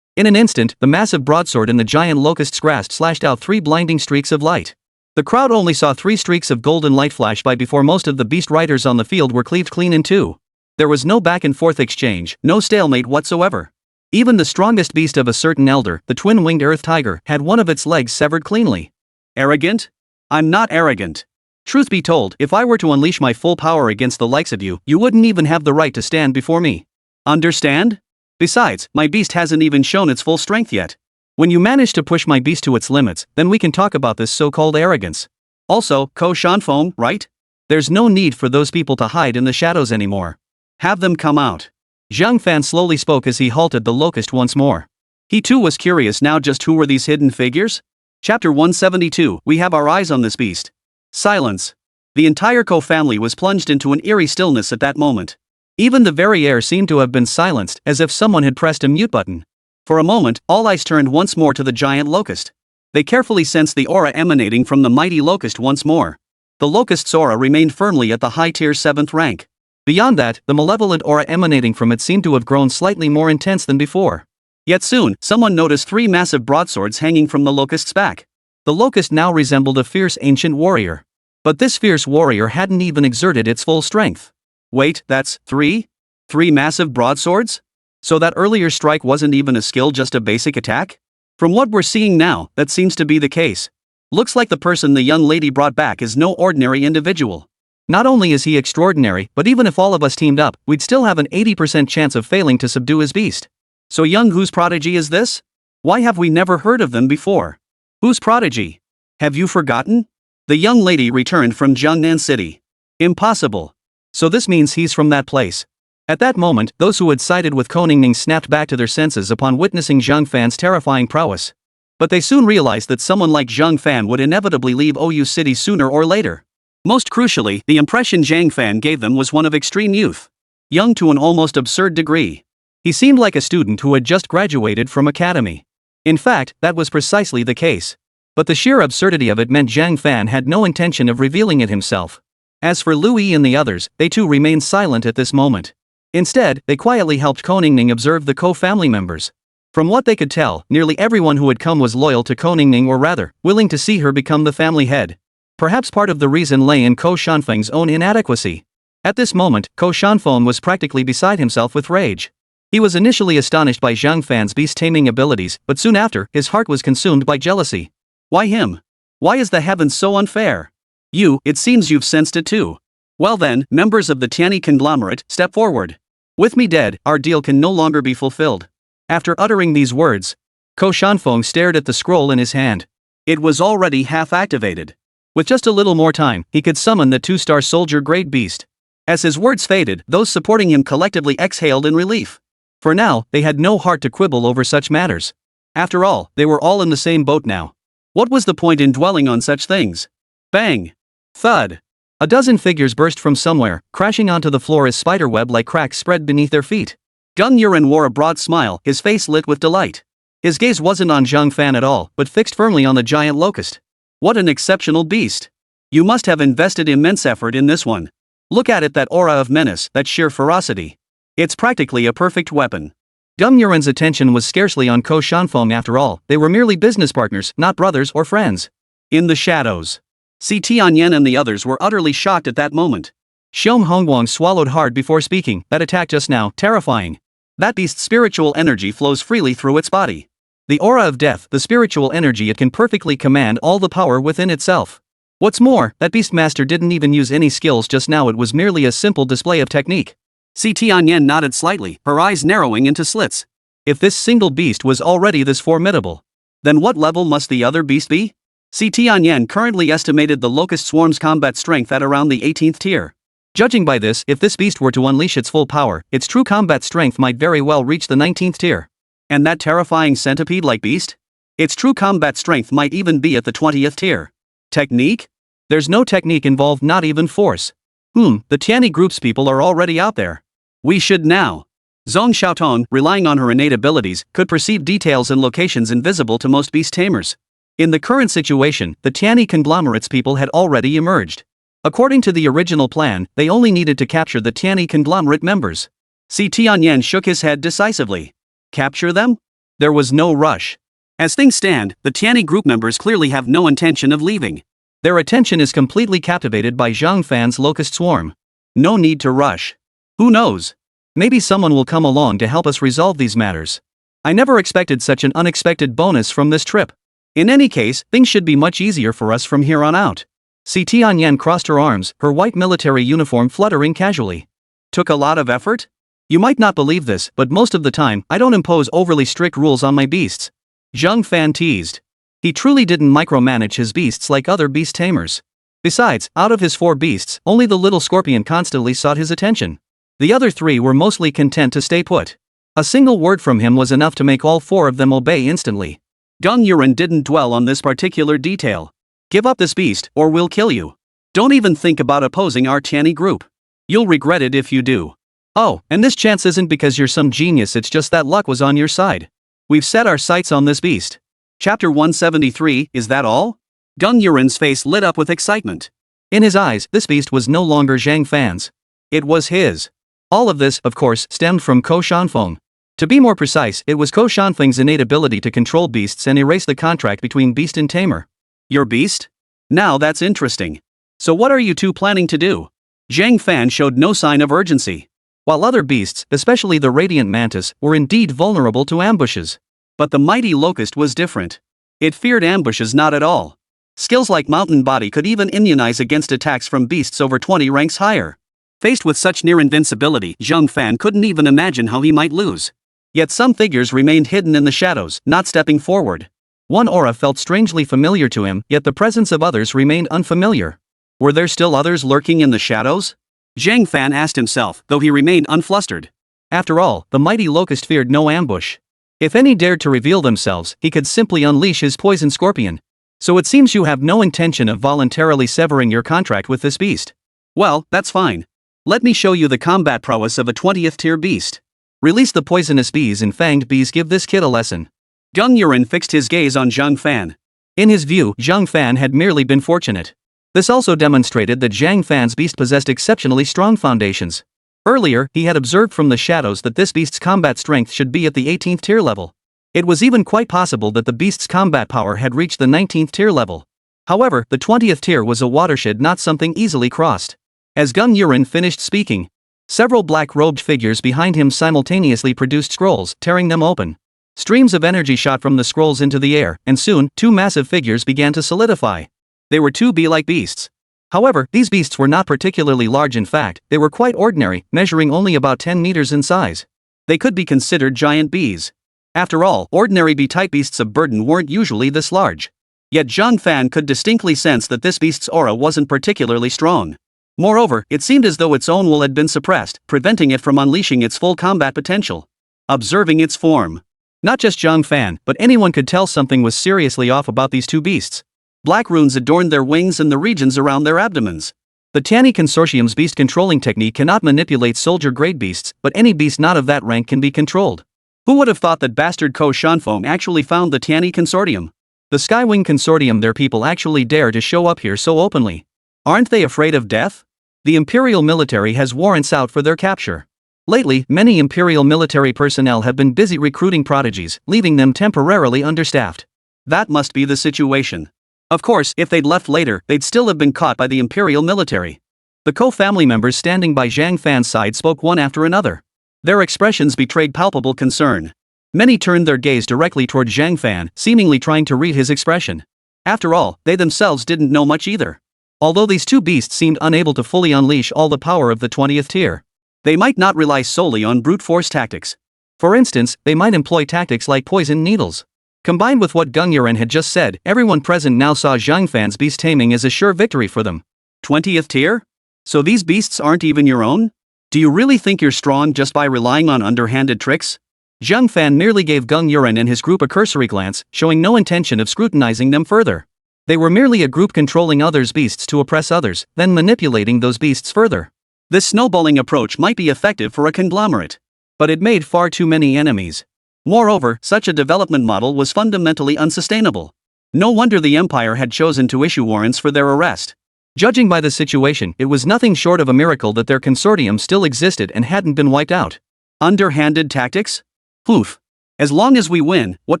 In an instant, the massive broadsword in the giant locust's grasp slashed out 3 blinding streaks of light. The crowd only saw 3 streaks of golden light flash by before most of the beast riders on the field were cleaved clean in 2. There was no back and forth exchange, no stalemate whatsoever. Even the strongest beast of a certain elder, the twin-winged earth tiger, had one of its legs severed cleanly. Arrogant? I'm not arrogant. Truth be told, if I were to unleash my full power against the likes of you, you wouldn't even have the right to stand before me. Understand? Besides, my beast hasn't even shown its full strength yet. When you manage to push my beast to its limits, then we can talk about this so-called arrogance. Also, Ko Shanfeng, right? There's no need for those people to hide in the shadows anymore. Have them come out. Zhang Fan slowly spoke as he halted the locust once more. He too was curious now just who were these hidden figures? Chapter 172, we have our eyes on this beast. Silence. The entire Ko family was plunged into an eerie stillness at that moment. Even the very air seemed to have been silenced, as if someone had pressed a mute button. For a moment, all eyes turned once more to the giant locust. They carefully sensed the aura emanating from the mighty locust once more. The locust's aura remained firmly at the high-tier 7th rank. Beyond that, the malevolent aura emanating from it seemed to have grown slightly more intense than before. Yet soon, someone noticed 3 massive broadswords hanging from the locust's back. The locust now resembled a fierce ancient warrior. But this fierce warrior hadn't even exerted its full strength. Wait, that's 3? 3 massive broadswords? So that earlier strike wasn't even a skill, just a basic attack? From what we're seeing now, that seems to be the case. Looks like the person the young lady brought back is no ordinary individual. Not only is he extraordinary, but even if all of us teamed up, we'd still have an 80% chance of failing to subdue his beast. So young, whose prodigy is this? Why have we never heard of them before? Whose prodigy? Have you forgotten? The young lady returned from Jiangnan City. Impossible. So this means he's from that place. At that moment, those who had sided with Ko Ningning snapped back to their senses upon witnessing Zhang Fan's terrifying prowess. But they soon realized that someone like Zhang Fan would inevitably leave Oyu City sooner or later. Most crucially, the impression Zhang Fan gave them was one of extreme youth. Young to an almost absurd degree. He seemed like a student who had just graduated from academy. In fact, that was precisely the case. But the sheer absurdity of it meant Zhang Fan had no intention of revealing it himself. As for Lu Yi and the others, they too remained silent at this moment. Instead, they quietly helped Ko Ningning observe the Ko family members. From what they could tell, nearly everyone who had come was loyal to Ko Ningning, or rather, willing to see her become the family head. Perhaps part of the reason lay in Ko Shanfeng's own inadequacy. At this moment, Ko Shanfeng was practically beside himself with rage. He was initially astonished by Zhang Fan's beast-taming abilities, but soon after, his heart was consumed by jealousy. Why him? Why is the heavens so unfair? It seems you've sensed it too. Well then, members of the Tianyi conglomerate, step forward. With me dead, our deal can no longer be fulfilled. After uttering these words, Ko Shanfeng stared at the scroll in his hand. It was already half-activated. With just a little more time, he could summon the 2-star soldier-grade beast. As his words faded, those supporting him collectively exhaled in relief. For now, they had no heart to quibble over such matters. After all, they were all in the same boat now. What was the point in dwelling on such things? Bang! Thud! A dozen figures burst from somewhere, crashing onto the floor as spiderweb-like cracks spread beneath their feet. Gung Yuren wore a broad smile, his face lit with delight. His gaze wasn't on Zhang Fan at all, but fixed firmly on the giant locust. What an exceptional beast! You must have invested immense effort in this one. Look at it, that aura of menace, that sheer ferocity. It's practically a perfect weapon. Gung Yuren's attention was scarcely on Ko Shanfeng after all, they were merely business partners, not brothers or friends. In the shadows, Si Tianyan and the others were utterly shocked at that moment. Xiong Hongguang swallowed hard before speaking. That attack just now, terrifying. That beast's spiritual energy flows freely through its body. The aura of death, the spiritual energy, it can perfectly command all the power within itself. What's more, that beastmaster didn't even use any skills just now, it was merely a simple display of technique. Si Tianyan nodded slightly, her eyes narrowing into slits. If this single beast was already this formidable, then what level must the other beast be? Si Tianyan currently estimated the locust swarm's combat strength at around the 18th tier. Judging by this, if this beast were to unleash its full power, its true combat strength might very well reach the 19th tier. And that terrifying centipede-like beast? Its true combat strength might even be at the 20th tier. Technique? There's no technique involved, not even force. The Tianyi group's people are already out there. We should now. Zhong Xiaotong, relying on her innate abilities, could perceive details and locations invisible to most beast tamers. In the current situation, the Tianyi conglomerate's people had already emerged. According to the original plan, they only needed to capture the Tianyi conglomerate members. Si Tianyan shook his head decisively. Capture them? There was no rush. As things stand, the Tianyi group members clearly have no intention of leaving. Their attention is completely captivated by Zhang Fan's locust swarm. No need to rush. Who knows? Maybe someone will come along to help us resolve these matters. I never expected such an unexpected bonus from this trip. In any case, things should be much easier for us from here on out. Tianyan crossed her arms, her white military uniform fluttering casually. Took a lot of effort? You might not believe this, but most of the time, I don't impose overly strict rules on my beasts. Zhang Fan teased. He truly didn't micromanage his beasts like other beast tamers. Besides, out of his 4 beasts, only the little scorpion constantly sought his attention. The other 3 were mostly content to stay put. A single word from him was enough to make all 4 of them obey instantly. Gang Yuren didn't dwell on this particular detail. Give up this beast, or we'll kill you. Don't even think about opposing our Tiani group. You'll regret it if you do. Oh, and this chance isn't because you're some genius, it's just that luck was on your side. We've set our sights on this beast. Chapter 173, is that all? Gang Yuren's face lit up with excitement. In his eyes, this beast was no longer Zhang Fan's. It was his. All of this, of course, stemmed from Ko Shanfeng. To be more precise, it was Ko Shanfeng's innate ability to control beasts and erase the contract between beast and tamer. Your beast? Now that's interesting. So what are you two planning to do? Zhang Fan showed no sign of urgency. While other beasts, especially the radiant mantis, were indeed vulnerable to ambushes. But the mighty locust was different. It feared ambushes not at all. Skills like mountain body could even immunize against attacks from beasts over 20 ranks higher. Faced with such near invincibility, Zhang Fan couldn't even imagine how he might lose. Yet some figures remained hidden in the shadows, not stepping forward. One aura felt strangely familiar to him, yet the presence of others remained unfamiliar. Were there still others lurking in the shadows? Zhang Fan asked himself, though he remained unflustered. After all, the mighty locust feared no ambush. If any dared to reveal themselves, he could simply unleash his poison scorpion. So it seems you have no intention of voluntarily severing your contract with this beast. Well, that's fine. Let me show you the combat prowess of a 20th tier beast. Release the poisonous bees and fanged bees, give this kid a lesson. Gang Yuren fixed his gaze on Zhang Fan. In his view, Zhang Fan had merely been fortunate. This also demonstrated that Zhang Fan's beast possessed exceptionally strong foundations. Earlier, he had observed from the shadows that this beast's combat strength should be at the 18th tier level. It was even quite possible that the beast's combat power had reached the 19th tier level. However, the 20th tier was a watershed, not something easily crossed. As Gang Yuren finished speaking, several black-robed figures behind him simultaneously produced scrolls, tearing them open. Streams of energy shot from the scrolls into the air, and soon, 2 massive figures began to solidify. They were 2 bee-like beasts. However, these beasts were not particularly large. In fact, they were quite ordinary, measuring only about 10 meters in size. They could be considered giant bees. After all, ordinary bee-type beasts of burden weren't usually this large. Yet Zhang Fan could distinctly sense that this beast's aura wasn't particularly strong. Moreover, it seemed as though its own will had been suppressed, preventing it from unleashing its full combat potential. Observing its form, not just Zhang Fan, but anyone could tell something was seriously off about these 2 beasts. Black runes adorned their wings and the regions around their abdomens. The Tiani Consortium's beast controlling technique cannot manipulate soldier-grade beasts, but any beast not of that rank can be controlled. Who would have thought that bastard Ko Shanfeng actually found the Tiani Consortium? The Skywing Consortium, their people actually dare to show up here so openly. Aren't they afraid of death? The Imperial military has warrants out for their capture. Lately, many Imperial military personnel have been busy recruiting prodigies, leaving them temporarily understaffed. That must be the situation. Of course, if they'd left later, they'd still have been caught by the Imperial military. The Ko family members standing by Zhang Fan's side spoke one after another. Their expressions betrayed palpable concern. Many turned their gaze directly toward Zhang Fan, seemingly trying to read his expression. After all, they themselves didn't know much either. Although these 2 beasts seemed unable to fully unleash all the power of the 20th tier, they might not rely solely on brute force tactics. For instance, they might employ tactics like poison needles. Combined with what Gang Yuren had just said, everyone present now saw Zhang Fan's beast taming as a sure victory for them. 20th tier? So these beasts aren't even your own? Do you really think you're strong just by relying on underhanded tricks? Zhang Fan merely gave Gang Yuren and his group a cursory glance, showing no intention of scrutinizing them further. They were merely a group controlling others' beasts to oppress others, then manipulating those beasts further. This snowballing approach might be effective for a conglomerate, but it made far too many enemies. Moreover, such a development model was fundamentally unsustainable. No wonder the Empire had chosen to issue warrants for their arrest. Judging by the situation, it was nothing short of a miracle that their consortium still existed and hadn't been wiped out. Underhanded tactics? Poof. As long as we win, what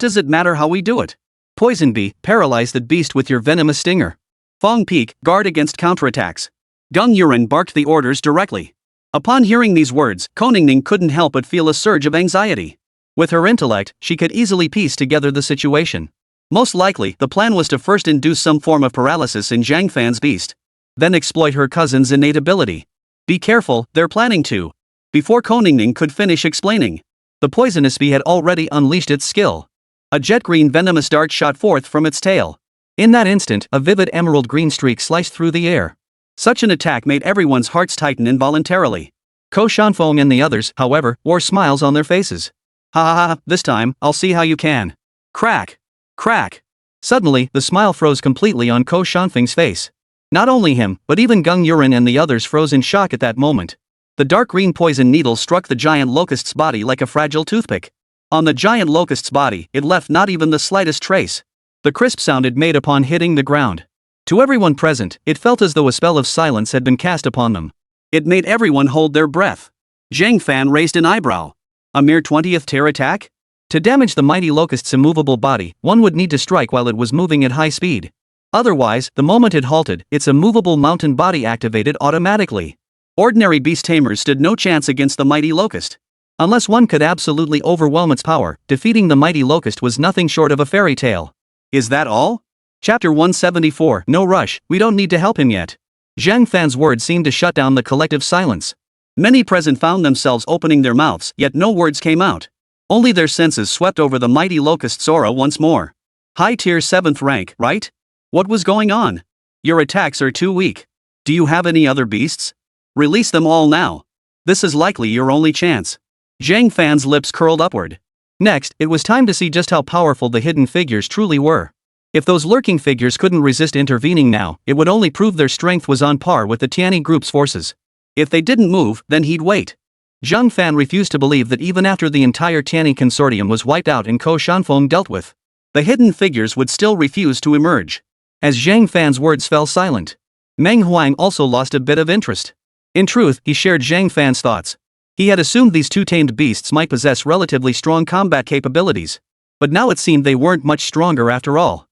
does it matter how we do it? Poison Bee, paralyze that beast with your venomous stinger. Fong Peak, guard against counterattacks. Gang Yuren barked the orders directly. Upon hearing these words, Koningning couldn't help but feel a surge of anxiety. With her intellect, she could easily piece together the situation. Most likely, the plan was to first induce some form of paralysis in Zhang Fan's beast. Then exploit her cousin's innate ability. Be careful, they're planning to. Before Koningning could finish explaining, the poisonous bee had already unleashed its skill. A jet-green venomous dart shot forth from its tail. In that instant, a vivid emerald-green streak sliced through the air. Such an attack made everyone's hearts tighten involuntarily. Ko Shanfeng and the others, however, wore smiles on their faces. Ha ha ha, this time, I'll see how you can. Crack! Crack! Suddenly, the smile froze completely on Ko Shanfeng's face. Not only him, but even Gung Yuren and the others froze in shock at that moment. The dark green poison needle struck the giant locust's body like a fragile toothpick. On the giant locust's body, it left not even the slightest trace. The crisp sound it made upon hitting the ground. To everyone present, it felt as though a spell of silence had been cast upon them. It made everyone hold their breath. Zhang Fan raised an eyebrow. A mere 20th tier attack? To damage the mighty locust's immovable body, one would need to strike while it was moving at high speed. Otherwise, the moment it halted, its immovable mountain body activated automatically. Ordinary beast tamers stood no chance against the mighty locust. Unless one could absolutely overwhelm its power, defeating the mighty locust was nothing short of a fairy tale. Is that all? Chapter 174. No rush, we don't need to help him yet. Zhang Fan's words seemed to shut down the collective silence. Many present found themselves opening their mouths, yet no words came out. Only their senses swept over the mighty locust's aura once more. High tier 7th rank, right? What was going on? Your attacks are too weak. Do you have any other beasts? Release them all now. This is likely your only chance. Zhang Fan's lips curled upward. Next, it was time to see just how powerful the hidden figures truly were. If those lurking figures couldn't resist intervening now, it would only prove their strength was on par with the Tianyi group's forces. If they didn't move, then he'd wait. Zhang Fan refused to believe that even after the entire Tianyi consortium was wiped out and Ko Shanfeng dealt with, the hidden figures would still refuse to emerge. As Zhang Fan's words fell silent, Meng Huang also lost a bit of interest. In truth, he shared Zhang Fan's thoughts. He had assumed these two tamed beasts might possess relatively strong combat capabilities. But now it seemed they weren't much stronger after all.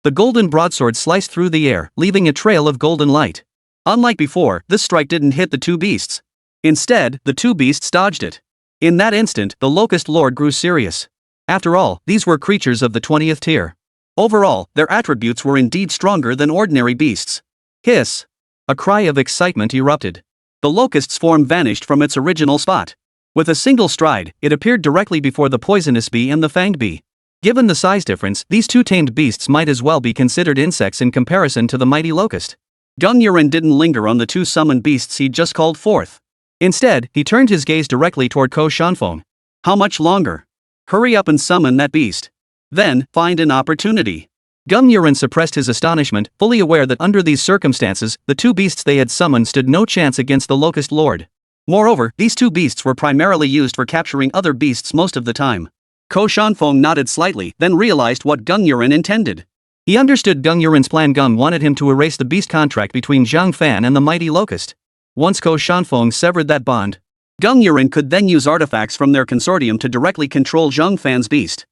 The golden broadsword sliced through the air, leaving a trail of golden light. Unlike before, this strike didn't hit the two beasts. Instead, the two beasts dodged it. In that instant, the Locust Lord grew serious. After all, these were creatures of the 20th tier. Overall, their attributes were indeed stronger than ordinary beasts. Hiss! A cry of excitement erupted. The locust's form vanished from its original spot. With a single stride, it appeared directly before the poisonous bee and the fanged bee. Given the size difference, these two tamed beasts might as well be considered insects in comparison to the mighty locust. Gung Yuren didn't linger on the two summoned beasts he'd just called forth. Instead, he turned his gaze directly toward Ko Shanfeng. How much longer? Hurry up and summon that beast. Then, find an opportunity. Gung Yuren suppressed his astonishment, fully aware that under these circumstances, the two beasts they had summoned stood no chance against the Locust Lord. Moreover, these two beasts were primarily used for capturing other beasts most of the time. Ko Shanfeng nodded slightly, then realized what Gung Yuren intended. He understood Gung Yuren's plan. Gung wanted him to erase the beast contract between Zhang Fan and the mighty locust. Once Ko Shanfeng severed that bond, Gung Yuren could then use artifacts from their consortium to directly control Zhang Fan's beast.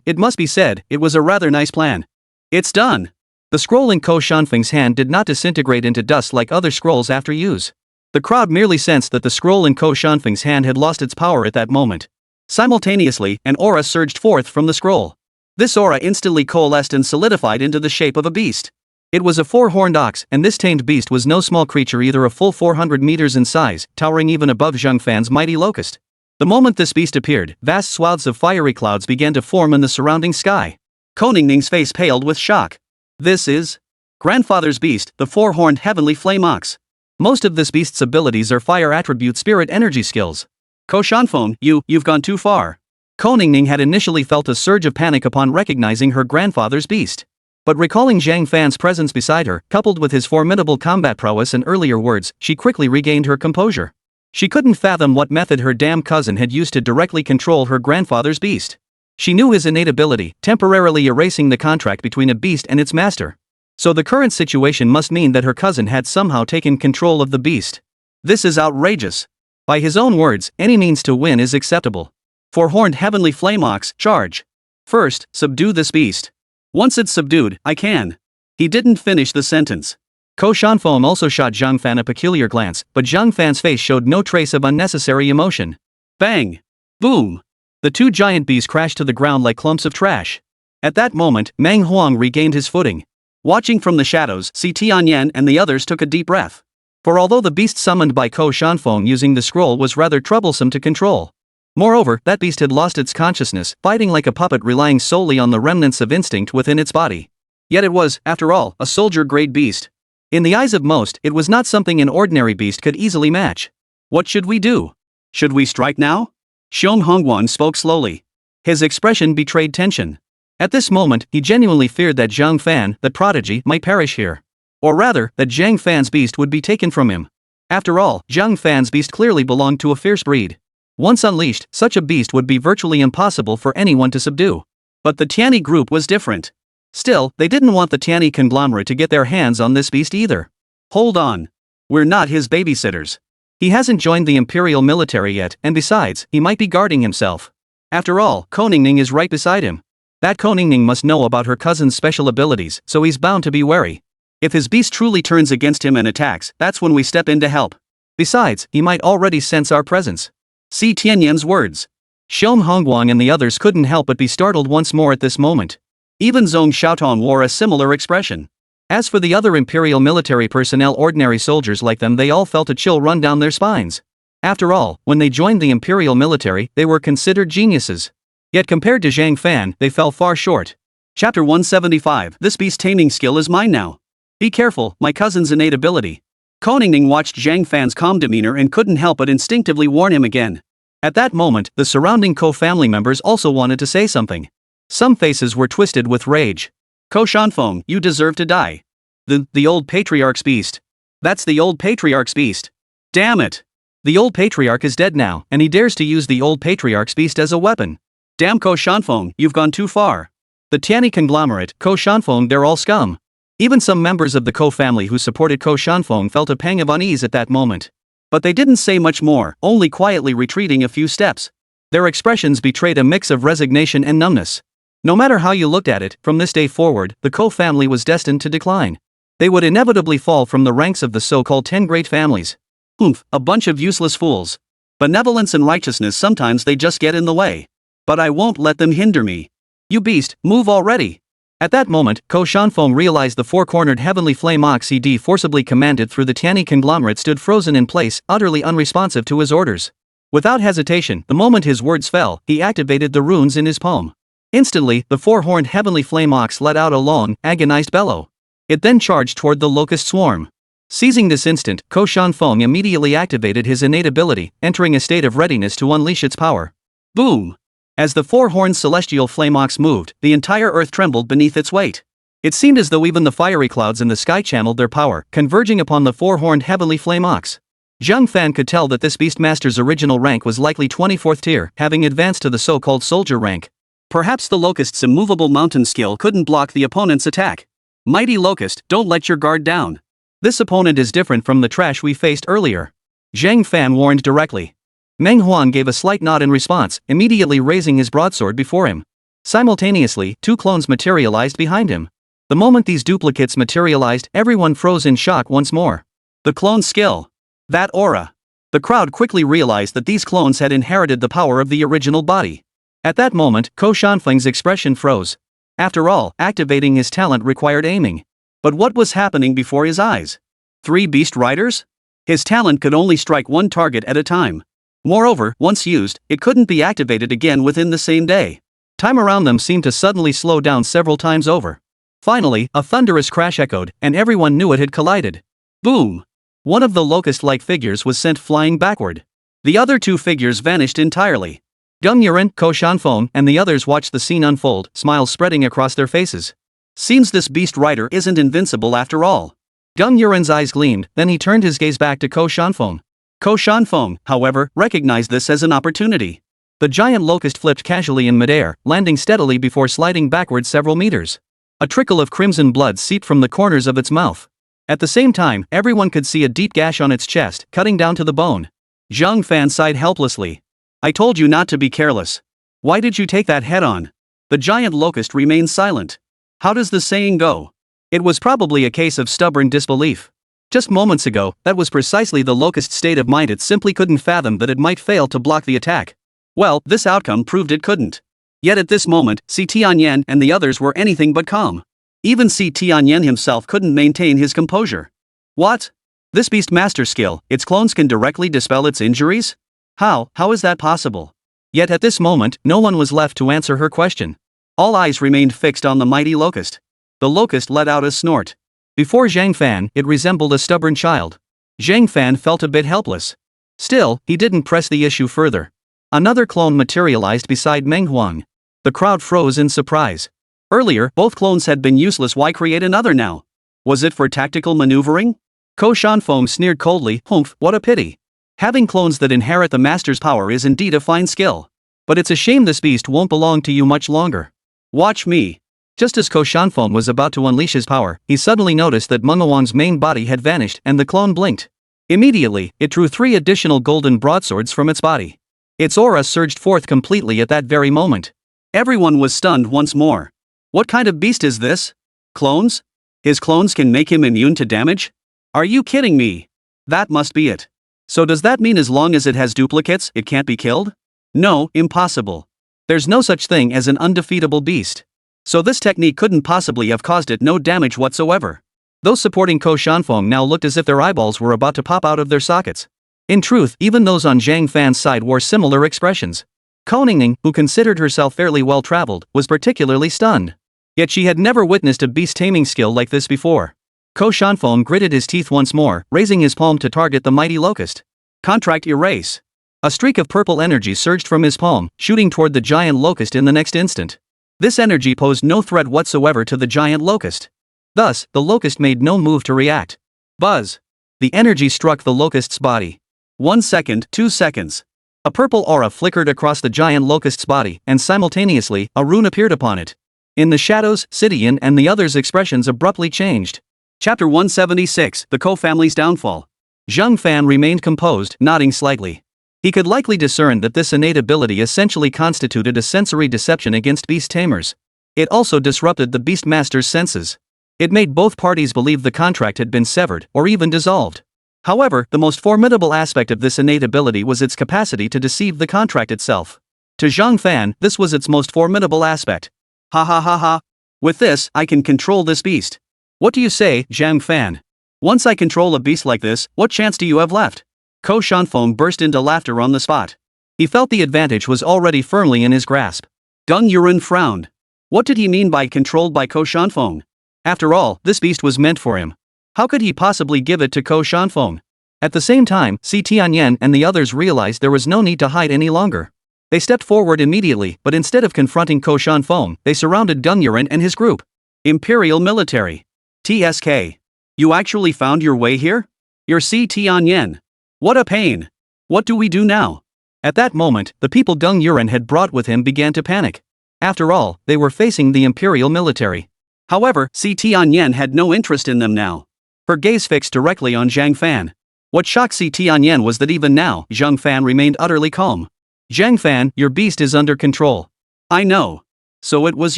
It must be said, it was a rather nice plan. It's done. The scroll in Ko Shanfeng's hand did not disintegrate into dust like other scrolls after use. The crowd merely sensed that the scroll in Ko Shanfeng's hand had lost its power at that moment. Simultaneously, an aura surged forth from the scroll. This aura instantly coalesced and solidified into the shape of a beast. It was a four-horned ox, and this tamed beast was no small creature, either a full 400 meters in size, towering even above Zhang Fan's mighty locust. The moment this beast appeared, vast swaths of fiery clouds began to form in the surrounding sky. Koningning's face paled with shock. This is Grandfather's beast, the four-horned heavenly flame ox. Most of this beast's abilities are fire attribute spirit energy skills. Ko Shanfeng, you've gone too far. Koningning had initially felt a surge of panic upon recognizing her grandfather's beast. But recalling Zhang Fan's presence beside her, coupled with his formidable combat prowess and earlier words, she quickly regained her composure. She couldn't fathom what method her damn cousin had used to directly control her grandfather's beast. She knew his innate ability, temporarily erasing the contract between a beast and its master. So the current situation must mean that her cousin had somehow taken control of the beast. This is outrageous. By his own words, any means to win is acceptable. Four-horned heavenly flame ox, charge. First, subdue this beast. Once it's subdued, I can. He didn't finish the sentence. Ko Shanfeng also shot Zhang Fan a peculiar glance, but Zhang Fan's face showed no trace of unnecessary emotion. Bang! Boom! The two giant beasts crashed to the ground like clumps of trash. At that moment, Meng Huang regained his footing. Watching from the shadows, Si Tianyan and the others took a deep breath. For although the beast summoned by Ko Shanfeng using the scroll was rather troublesome to control. Moreover, that beast had lost its consciousness, fighting like a puppet relying solely on the remnants of instinct within its body. Yet it was, after all, a soldier-grade beast. In the eyes of most, it was not something an ordinary beast could easily match. What should we do? Should we strike now? Xiong Hongguan spoke slowly. His expression betrayed tension. At this moment, he genuinely feared that Zhang Fan, the prodigy, might perish here. Or rather, that Zhang Fan's beast would be taken from him. After all, Zhang Fan's beast clearly belonged to a fierce breed. Once unleashed, such a beast would be virtually impossible for anyone to subdue. But the Tianyi group was different. Still, they didn't want the Tianyi conglomerate to get their hands on this beast either. Hold on. We're not his babysitters. He hasn't joined the Imperial military yet, and besides, he might be guarding himself. After all, Ko Ningning is right beside him. That Ko Ningning must know about her cousin's special abilities, so he's bound to be wary. If his beast truly turns against him and attacks, that's when we step in to help. Besides, he might already sense our presence. Si Tianyan's words. Xiong Hongguang and the others couldn't help but be startled once more at this moment. Even Zhong Xiaotong wore a similar expression. As for the other Imperial military personnel, ordinary soldiers like them, they all felt a chill run down their spines. After all, when they joined the Imperial military, they were considered geniuses. Yet compared to Zhang Fan, they fell far short. Chapter 175. This beast taming skill is mine now. Be careful, my cousin's innate ability. Ko Ningning watched Zhang Fan's calm demeanor and couldn't help but instinctively warn him again. At that moment, the surrounding Ko family members also wanted to say something. Some faces were twisted with rage. Ko Shanfeng, you deserve to die. The old patriarch's beast. That's the old patriarch's beast. Damn it. The old patriarch is dead now, and he dares to use the old patriarch's beast as a weapon. Damn Ko Shanfeng, you've gone too far. The Tianyi conglomerate, Ko Shanfeng, they're all scum. Even some members of the Ko family who supported Ko Shanfeng felt a pang of unease at that moment. But they didn't say much more, only quietly retreating a few steps. Their expressions betrayed a mix of resignation and numbness. No matter how you looked at it, from this day forward, the Ko family was destined to decline. They would inevitably fall from the ranks of the so-called 10 great families. Humph, a bunch of useless fools. Benevolence and righteousness, sometimes they just get in the way. But I won't let them hinder me. You beast, move already. At that moment, Ko Shanfeng realized the four-cornered heavenly flame oxide forcibly commanded through the Tianyi conglomerate stood frozen in place, utterly unresponsive to his orders. Without hesitation, the moment his words fell, he activated the runes in his palm. Instantly, the four-horned heavenly flame ox let out a long, agonized bellow. It then charged toward the locust swarm. Seizing this instant, Ko Shanfeng immediately activated his innate ability, entering a state of readiness to unleash its power. Boom! As the four-horned celestial flame ox moved, the entire earth trembled beneath its weight. It seemed as though even the fiery clouds in the sky channeled their power, converging upon the four-horned heavenly flame ox. Zhang Fan could tell that this beastmaster's original rank was likely 24th tier, having advanced to the so-called soldier rank. Perhaps the locust's immovable mountain skill couldn't block the opponent's attack. Mighty Locust, don't let your guard down. This opponent is different from the trash we faced earlier. Zhang Fan warned directly. Meng Huang gave a slight nod in response, immediately raising his broadsword before him. Simultaneously, two clones materialized behind him. The moment these duplicates materialized, everyone froze in shock once more. The clone skill. That aura. The crowd quickly realized that these clones had inherited the power of the original body. At that moment, Ko Shanfeng's expression froze. After all, activating his talent required aiming. But what was happening before his eyes? 3 beast riders? His talent could only strike one target at a time. Moreover, once used, it couldn't be activated again within the same day. Time around them seemed to suddenly slow down several times over. Finally, a thunderous crash echoed, and everyone knew it had collided. Boom! One of the locust-like figures was sent flying backward. The other 2 figures vanished entirely. Gung Yuren, Ko Shanfeng, and the others watched the scene unfold, smiles spreading across their faces. Seems this beast rider isn't invincible after all. Gung Yuren's eyes gleamed, then he turned his gaze back to Ko Shanfeng. Ko Shanfeng, however, recognized this as an opportunity. The giant locust flipped casually in midair, landing steadily before sliding backward several meters. A trickle of crimson blood seeped from the corners of its mouth. At the same time, everyone could see a deep gash on its chest, cutting down to the bone. Zhang Fan sighed helplessly. I told you not to be careless. Why did you take that head on? The giant locust remained silent. How does the saying go? It was probably a case of stubborn disbelief. Just moments ago, that was precisely the locust's state of mind. It simply couldn't fathom that it might fail to block the attack. Well, this outcome proved it couldn't. Yet at this moment, Si Tianyan and the others were anything but calm. Even Si Tianyan himself couldn't maintain his composure. What? This beast master skill, its clones can directly dispel its injuries? How is that possible? Yet at this moment, no one was left to answer her question. All eyes remained fixed on the mighty locust. The locust let out a snort. Before Zhang Fan, it resembled a stubborn child. Zhang Fan felt a bit helpless. Still, he didn't press the issue further. Another clone materialized beside Meng Huang. The crowd froze in surprise. Earlier, both clones had been useless. Why create another now? Was it for tactical maneuvering? Ko Shanfeng sneered coldly. Humph, what a pity. Having clones that inherit the master's power is indeed a fine skill. But it's a shame this beast won't belong to you much longer. Watch me. Just as Ko Shanfeng was about to unleash his power, he suddenly noticed that Meng Huang's main body had vanished and the clone blinked. Immediately, it drew 3 additional golden broadswords from its body. Its aura surged forth completely at that very moment. Everyone was stunned once more. What kind of beast is this? Clones? His clones can make him immune to damage? Are you kidding me? That must be it. So does that mean as long as it has duplicates, it can't be killed? No, impossible. There's no such thing as an undefeatable beast. So this technique couldn't possibly have caused it no damage whatsoever. Those supporting Ko Shanfeng now looked as if their eyeballs were about to pop out of their sockets. In truth, even those on Zhang Fan's side wore similar expressions. Ko Ningning, who considered herself fairly well-traveled, was particularly stunned. Yet she had never witnessed a beast-taming skill like this before. Ko Shanfeng gritted his teeth once more, raising his palm to target the mighty locust. Contract erase. A streak of purple energy surged from his palm, shooting toward the giant locust in the next instant. This energy posed no threat whatsoever to the giant locust. Thus, the locust made no move to react. Buzz! The energy struck the locust's body. 1 second, 2 seconds. A purple aura flickered across the giant locust's body, and simultaneously, a rune appeared upon it. In the shadows, Sidian and the others' expressions abruptly changed. Chapter 176, The Ko Family's Downfall. Zhang Fan remained composed, nodding slightly. He could likely discern that this innate ability essentially constituted a sensory deception against beast tamers. It also disrupted the beast master's senses. It made both parties believe the contract had been severed, or even dissolved. However, the most formidable aspect of this innate ability was its capacity to deceive the contract itself. To Zhang Fan, this was its most formidable aspect. Ha ha ha ha. With this, I can control this beast. What do you say, Zhang Fan? Once I control a beast like this, what chance do you have left? Ko Shanfeng burst into laughter on the spot. He felt the advantage was already firmly in his grasp. Dung Yuren frowned. What did he mean by controlled by Ko Shanfeng? After all, this beast was meant for him. How could he possibly give it to Ko Shanfeng? At the same time, Si Tianyan and the others realized there was no need to hide any longer. They stepped forward immediately, but instead of confronting Ko Shanfeng, they surrounded Dung Yuren and his group. Imperial Military. TSK. You actually found your way here? You're Si Tianyan. What a pain. What do we do now? At that moment, the people Dung Yuren had brought with him began to panic. After all, they were facing the Imperial Military. However, Si Tianyan had no interest in them now. Her gaze fixed directly on Zhang Fan. What shocked Si Tianyan was that even now, Zhang Fan remained utterly calm. Zhang Fan, your beast is under control. I know. So it was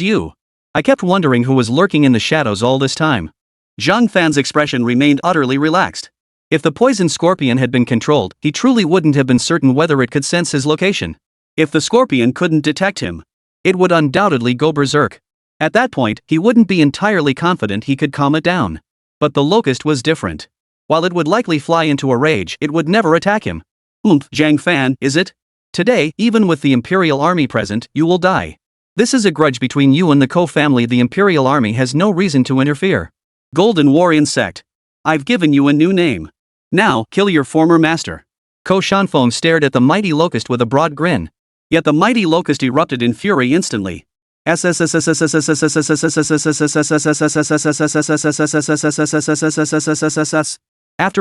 you. I kept wondering who was lurking in the shadows all this time. Zhang Fan's expression remained utterly relaxed. If the poison scorpion had been controlled, he truly wouldn't have been certain whether it could sense his location. If the scorpion couldn't detect him, it would undoubtedly go berserk. At that point, he wouldn't be entirely confident he could calm it down. But the locust was different. While it would likely fly into a rage, it would never attack him. Zhang Fan, is it? Today, even with the Imperial Army present, you will die. This is a grudge between you and the Ko family. The Imperial Army has no reason to interfere. Golden War Insect. I've given you a new name. Now, kill your former master. Ko Shanfeng stared at the mighty locust with a broad grin. Yet the mighty locust erupted in fury instantly. After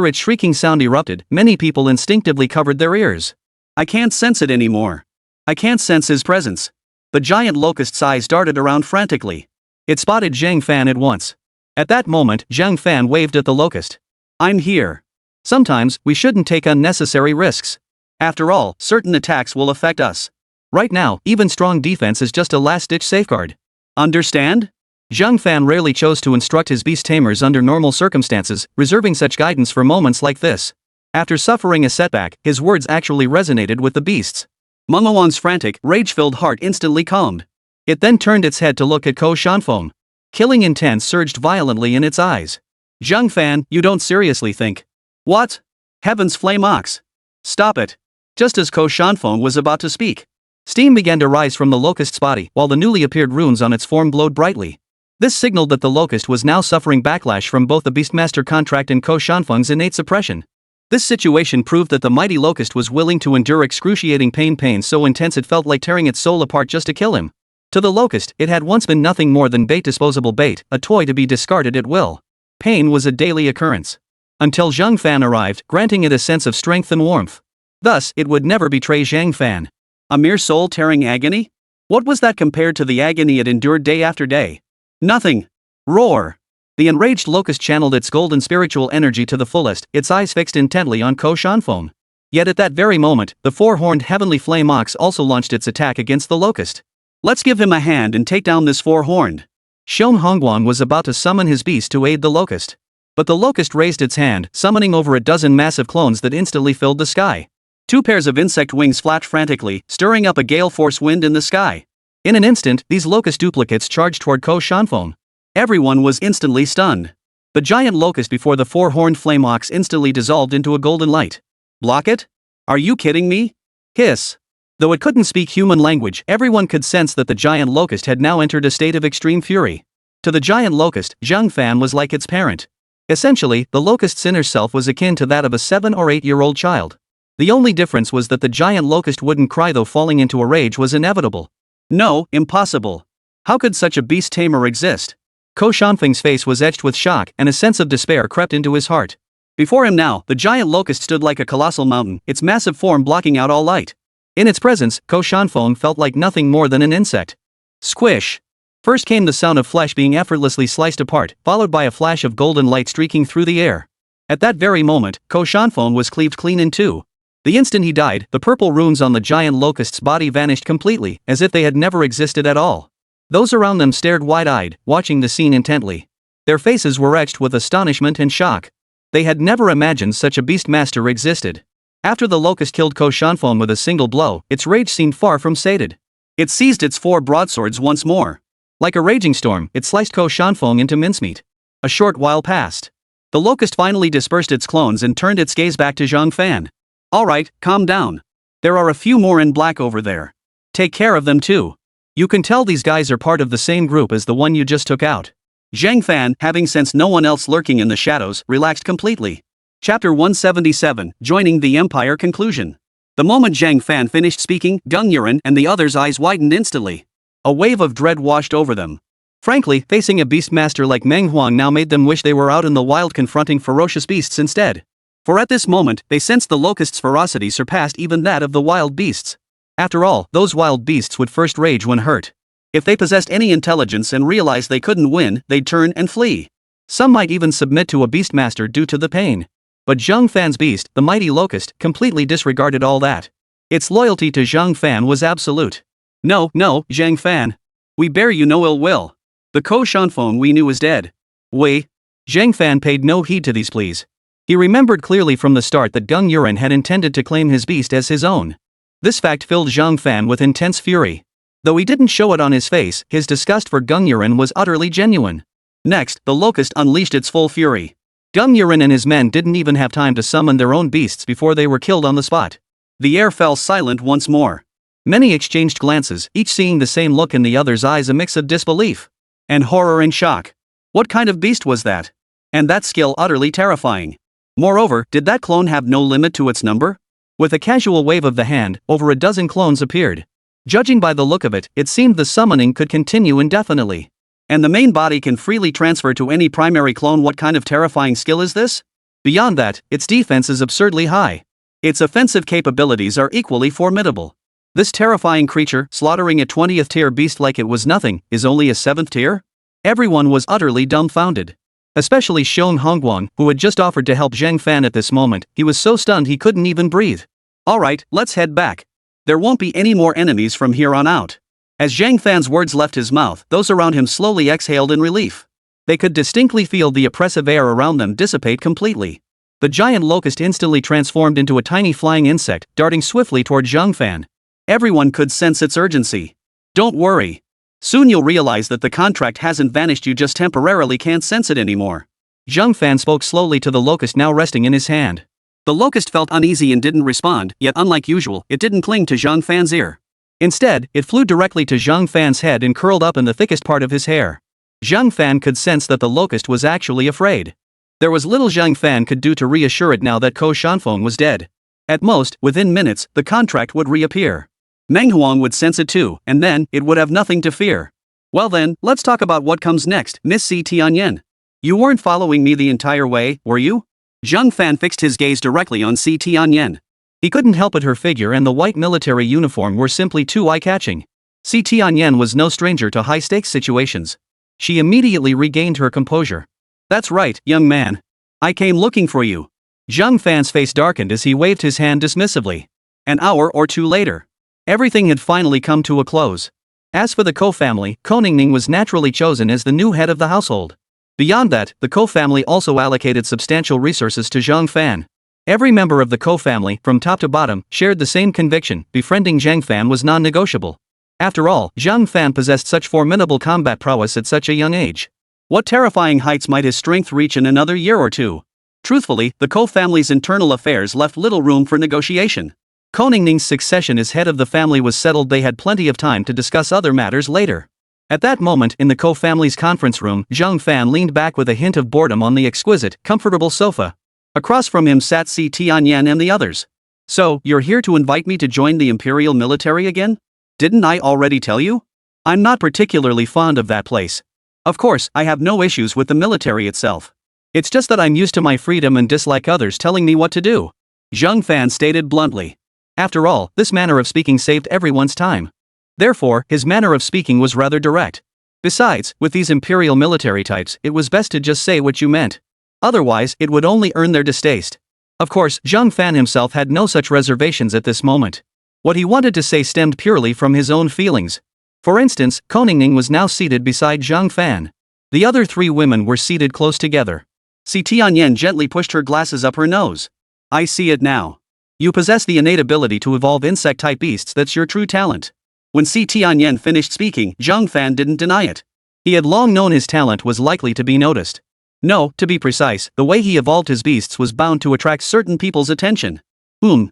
its shrieking sound erupted, many people instinctively covered their ears. I can't sense it anymore. I can't sense his presence. The giant locust's eyes darted around frantically. It spotted Zhang Fan at once. At that moment, Zhang Fan waved at the locust. I'm here. Sometimes, we shouldn't take unnecessary risks. After all, certain attacks will affect us. Right now, even strong defense is just a last-ditch safeguard. Understand? Zhang Fan rarely chose to instruct his beast tamers under normal circumstances, reserving such guidance for moments like this. After suffering a setback, his words actually resonated with the beasts. Manhwa's frantic, rage-filled heart instantly calmed. It then turned its head to look at Ko Shanfeng. Killing intent surged violently in its eyes. Zhang Fan, you don't seriously think. What? Heaven's flame ox. Stop it. Just as Ko Shanfeng was about to speak, steam began to rise from the locust's body while the newly appeared runes on its form glowed brightly. This signaled that the locust was now suffering backlash from both the Beastmaster contract and Ko Shanfeng's innate suppression. This situation proved that the mighty locust was willing to endure excruciating pain so intense it felt like tearing its soul apart just to kill him. To the locust, it had once been nothing more than disposable bait, a toy to be discarded at will. Pain was a daily occurrence. Until Zhang Fan arrived, granting it a sense of strength and warmth. Thus, it would never betray Zhang Fan. A mere soul-tearing agony? What was that compared to the agony it endured day after day? Nothing. Roar! The enraged locust channeled its golden spiritual energy to the fullest, its eyes fixed intently on Ko Shanfeng. Yet at that very moment, the four-horned heavenly flame ox also launched its attack against the locust. Let's give him a hand and take down this four-horned. Xiong Hongguang was about to summon his beast to aid the locust. But the locust raised its hand, summoning over a dozen massive clones that instantly filled the sky. 2 pairs of insect wings flapped frantically, stirring up a gale force wind in the sky. In an instant, these locust duplicates charged toward Ko Shanfeng. Everyone was instantly stunned. The giant locust before the four-horned flame ox instantly dissolved into a golden light. Block it? Are you kidding me? Hiss. Though it couldn't speak human language, everyone could sense that the giant locust had now entered a state of extreme fury. To the giant locust, Zhang Fan was like its parent. Essentially, the locust's inner self was akin to that of a 7 or 8-year-old child. The only difference was that the giant locust wouldn't cry, though falling into a rage was inevitable. No, impossible. How could such a beast tamer exist? Ko Shanfeng's face was etched with shock, and a sense of despair crept into his heart. Before him now, the giant locust stood like a colossal mountain, its massive form blocking out all light. In its presence, Ko Shanfeng felt like nothing more than an insect. Squish! First came the sound of flesh being effortlessly sliced apart, followed by a flash of golden light streaking through the air. At that very moment, Ko Shanfeng was cleaved clean in two. The instant he died, the purple runes on the giant locust's body vanished completely, as if they had never existed at all. Those around them stared wide-eyed, watching the scene intently. Their faces were etched with astonishment and shock. They had never imagined such a beastmaster existed. After the locust killed Ko Shanfeng with a single blow, its rage seemed far from sated. It seized its 4 broadswords once more. Like a raging storm, it sliced Ko Shanfeng into mincemeat. A short while passed. The locust finally dispersed its clones and turned its gaze back to Zhang Fan. Alright, calm down. There are a few more in black over there. Take care of them too. You can tell these guys are part of the same group as the one you just took out. Zhang Fan, having sensed no one else lurking in the shadows, relaxed completely. Chapter 177, Joining the Empire Conclusion. The moment Zhang Fan finished speaking, Gung Yuren and the others' eyes widened instantly. A wave of dread washed over them. Frankly, facing a beastmaster like Manhwa now made them wish they were out in the wild confronting ferocious beasts instead. For at this moment, they sensed the locust's ferocity surpassed even that of the wild beasts. After all, those wild beasts would first rage when hurt. If they possessed any intelligence and realized they couldn't win, they'd turn and flee. Some might even submit to a beastmaster due to the pain. But Zhang Fan's beast, the mighty locust, completely disregarded all that. Its loyalty to Zhang Fan was absolute. No, Zhang Fan. We bear you no ill will. The Ko Shanfeng we knew is dead. Zhang Fan paid no heed to these pleas. He remembered clearly from the start that Gung Yuren had intended to claim his beast as his own. This fact filled Zhang Fan with intense fury. Though he didn't show it on his face, his disgust for Gung Yuren was utterly genuine. Next, the locust unleashed its full fury. Gung Yuren and his men didn't even have time to summon their own beasts before they were killed on the spot. The air fell silent once more. Many exchanged glances, each seeing the same look in the other's eyes, a mix of disbelief and horror and shock. What kind of beast was that? And that skill utterly terrifying. Moreover, did that clone have no limit to its number? With a casual wave of the hand, over a dozen clones appeared. Judging by the look of it, it seemed the summoning could continue indefinitely. And the main body can freely transfer to any primary clone. What kind of terrifying skill is this? Beyond that, its defense is absurdly high. Its offensive capabilities are equally formidable. This terrifying creature, slaughtering a 20th tier beast like it was nothing, is only a 7th tier? Everyone was utterly dumbfounded. Especially Xiong Hongguang, who had just offered to help Zhang Fan at this moment. He was so stunned he couldn't even breathe. Alright, let's head back. There won't be any more enemies from here on out. As Zhang Fan's words left his mouth, those around him slowly exhaled in relief. They could distinctly feel the oppressive air around them dissipate completely. The giant locust instantly transformed into a tiny flying insect, darting swiftly toward Zhang Fan. Everyone could sense its urgency. Don't worry. Soon you'll realize that the contract hasn't vanished, you just temporarily can't sense it anymore. Zhang Fan spoke slowly to the locust now resting in his hand. The locust felt uneasy and didn't respond, yet unlike usual, it didn't cling to Zhang Fan's ear. Instead, it flew directly to Zhang Fan's head and curled up in the thickest part of his hair. Zhang Fan could sense that the locust was actually afraid. There was little Zhang Fan could do to reassure it now that Ko Shanfeng was dead. At most, within minutes, the contract would reappear. Manhwa would sense it too, and then, it would have nothing to fear. Well then, let's talk about what comes next, Miss C. Tianyan. You weren't following me the entire way, were you? Zhang Fan fixed his gaze directly on C. Tianyan. He couldn't help it, her figure and the white military uniform were simply too eye-catching. C. Tianyan was no stranger to high-stakes situations. She immediately regained her composure. That's right, young man. I came looking for you. Zhang Fan's face darkened as he waved his hand dismissively. An hour or two later, everything had finally come to a close. As for the Ko family, Ko Ningning was naturally chosen as the new head of the household. Beyond that, the Ko family also allocated substantial resources to Zhang Fan. Every member of the Ko family, from top to bottom, shared the same conviction: befriending Zhang Fan was non-negotiable. After all, Zhang Fan possessed such formidable combat prowess at such a young age. What terrifying heights might his strength reach in another year or two? Truthfully, the Ko family's internal affairs left little room for negotiation. Ko Ningning's succession as head of the family was settled. They had plenty of time to discuss other matters later. At that moment, in the Ko family's conference room, Zhang Fan leaned back with a hint of boredom on the exquisite, comfortable sofa. Across from him sat Si Tianyan and the others. So, you're here to invite me to join the imperial military again? Didn't I already tell you? I'm not particularly fond of that place. Of course, I have no issues with the military itself. It's just that I'm used to my freedom and dislike others telling me what to do. Zhang Fan stated bluntly. After all, this manner of speaking saved everyone's time. Therefore, his manner of speaking was rather direct. Besides, with these imperial military types, it was best to just say what you meant. Otherwise, it would only earn their distaste. Of course, Zhang Fan himself had no such reservations at this moment. What he wanted to say stemmed purely from his own feelings. For instance, Ko Ningning was now seated beside Zhang Fan. The other three women were seated close together. Si Tianyan gently pushed her glasses up her nose. I see it now. You possess the innate ability to evolve insect-type beasts. That's your true talent. When Si Tianyan finished speaking, Zhang Fan didn't deny it. He had long known his talent was likely to be noticed. No, to be precise, the way he evolved his beasts was bound to attract certain people's attention.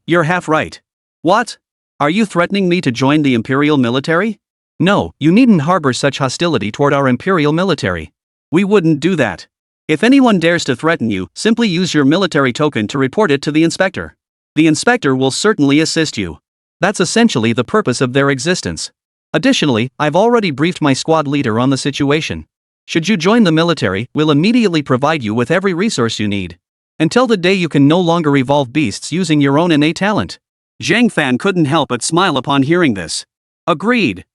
You're half right. What? Are you threatening me to join the imperial military? No, you needn't harbor such hostility toward our imperial military. We wouldn't do that. If anyone dares to threaten you, simply use your military token to report it to the inspector. The inspector will certainly assist you. That's essentially the purpose of their existence. Additionally, I've already briefed my squad leader on the situation. Should you join the military, we'll immediately provide you with every resource you need. Until the day you can no longer evolve beasts using your own innate talent. Zhang Fan couldn't help but smile upon hearing this. Agreed.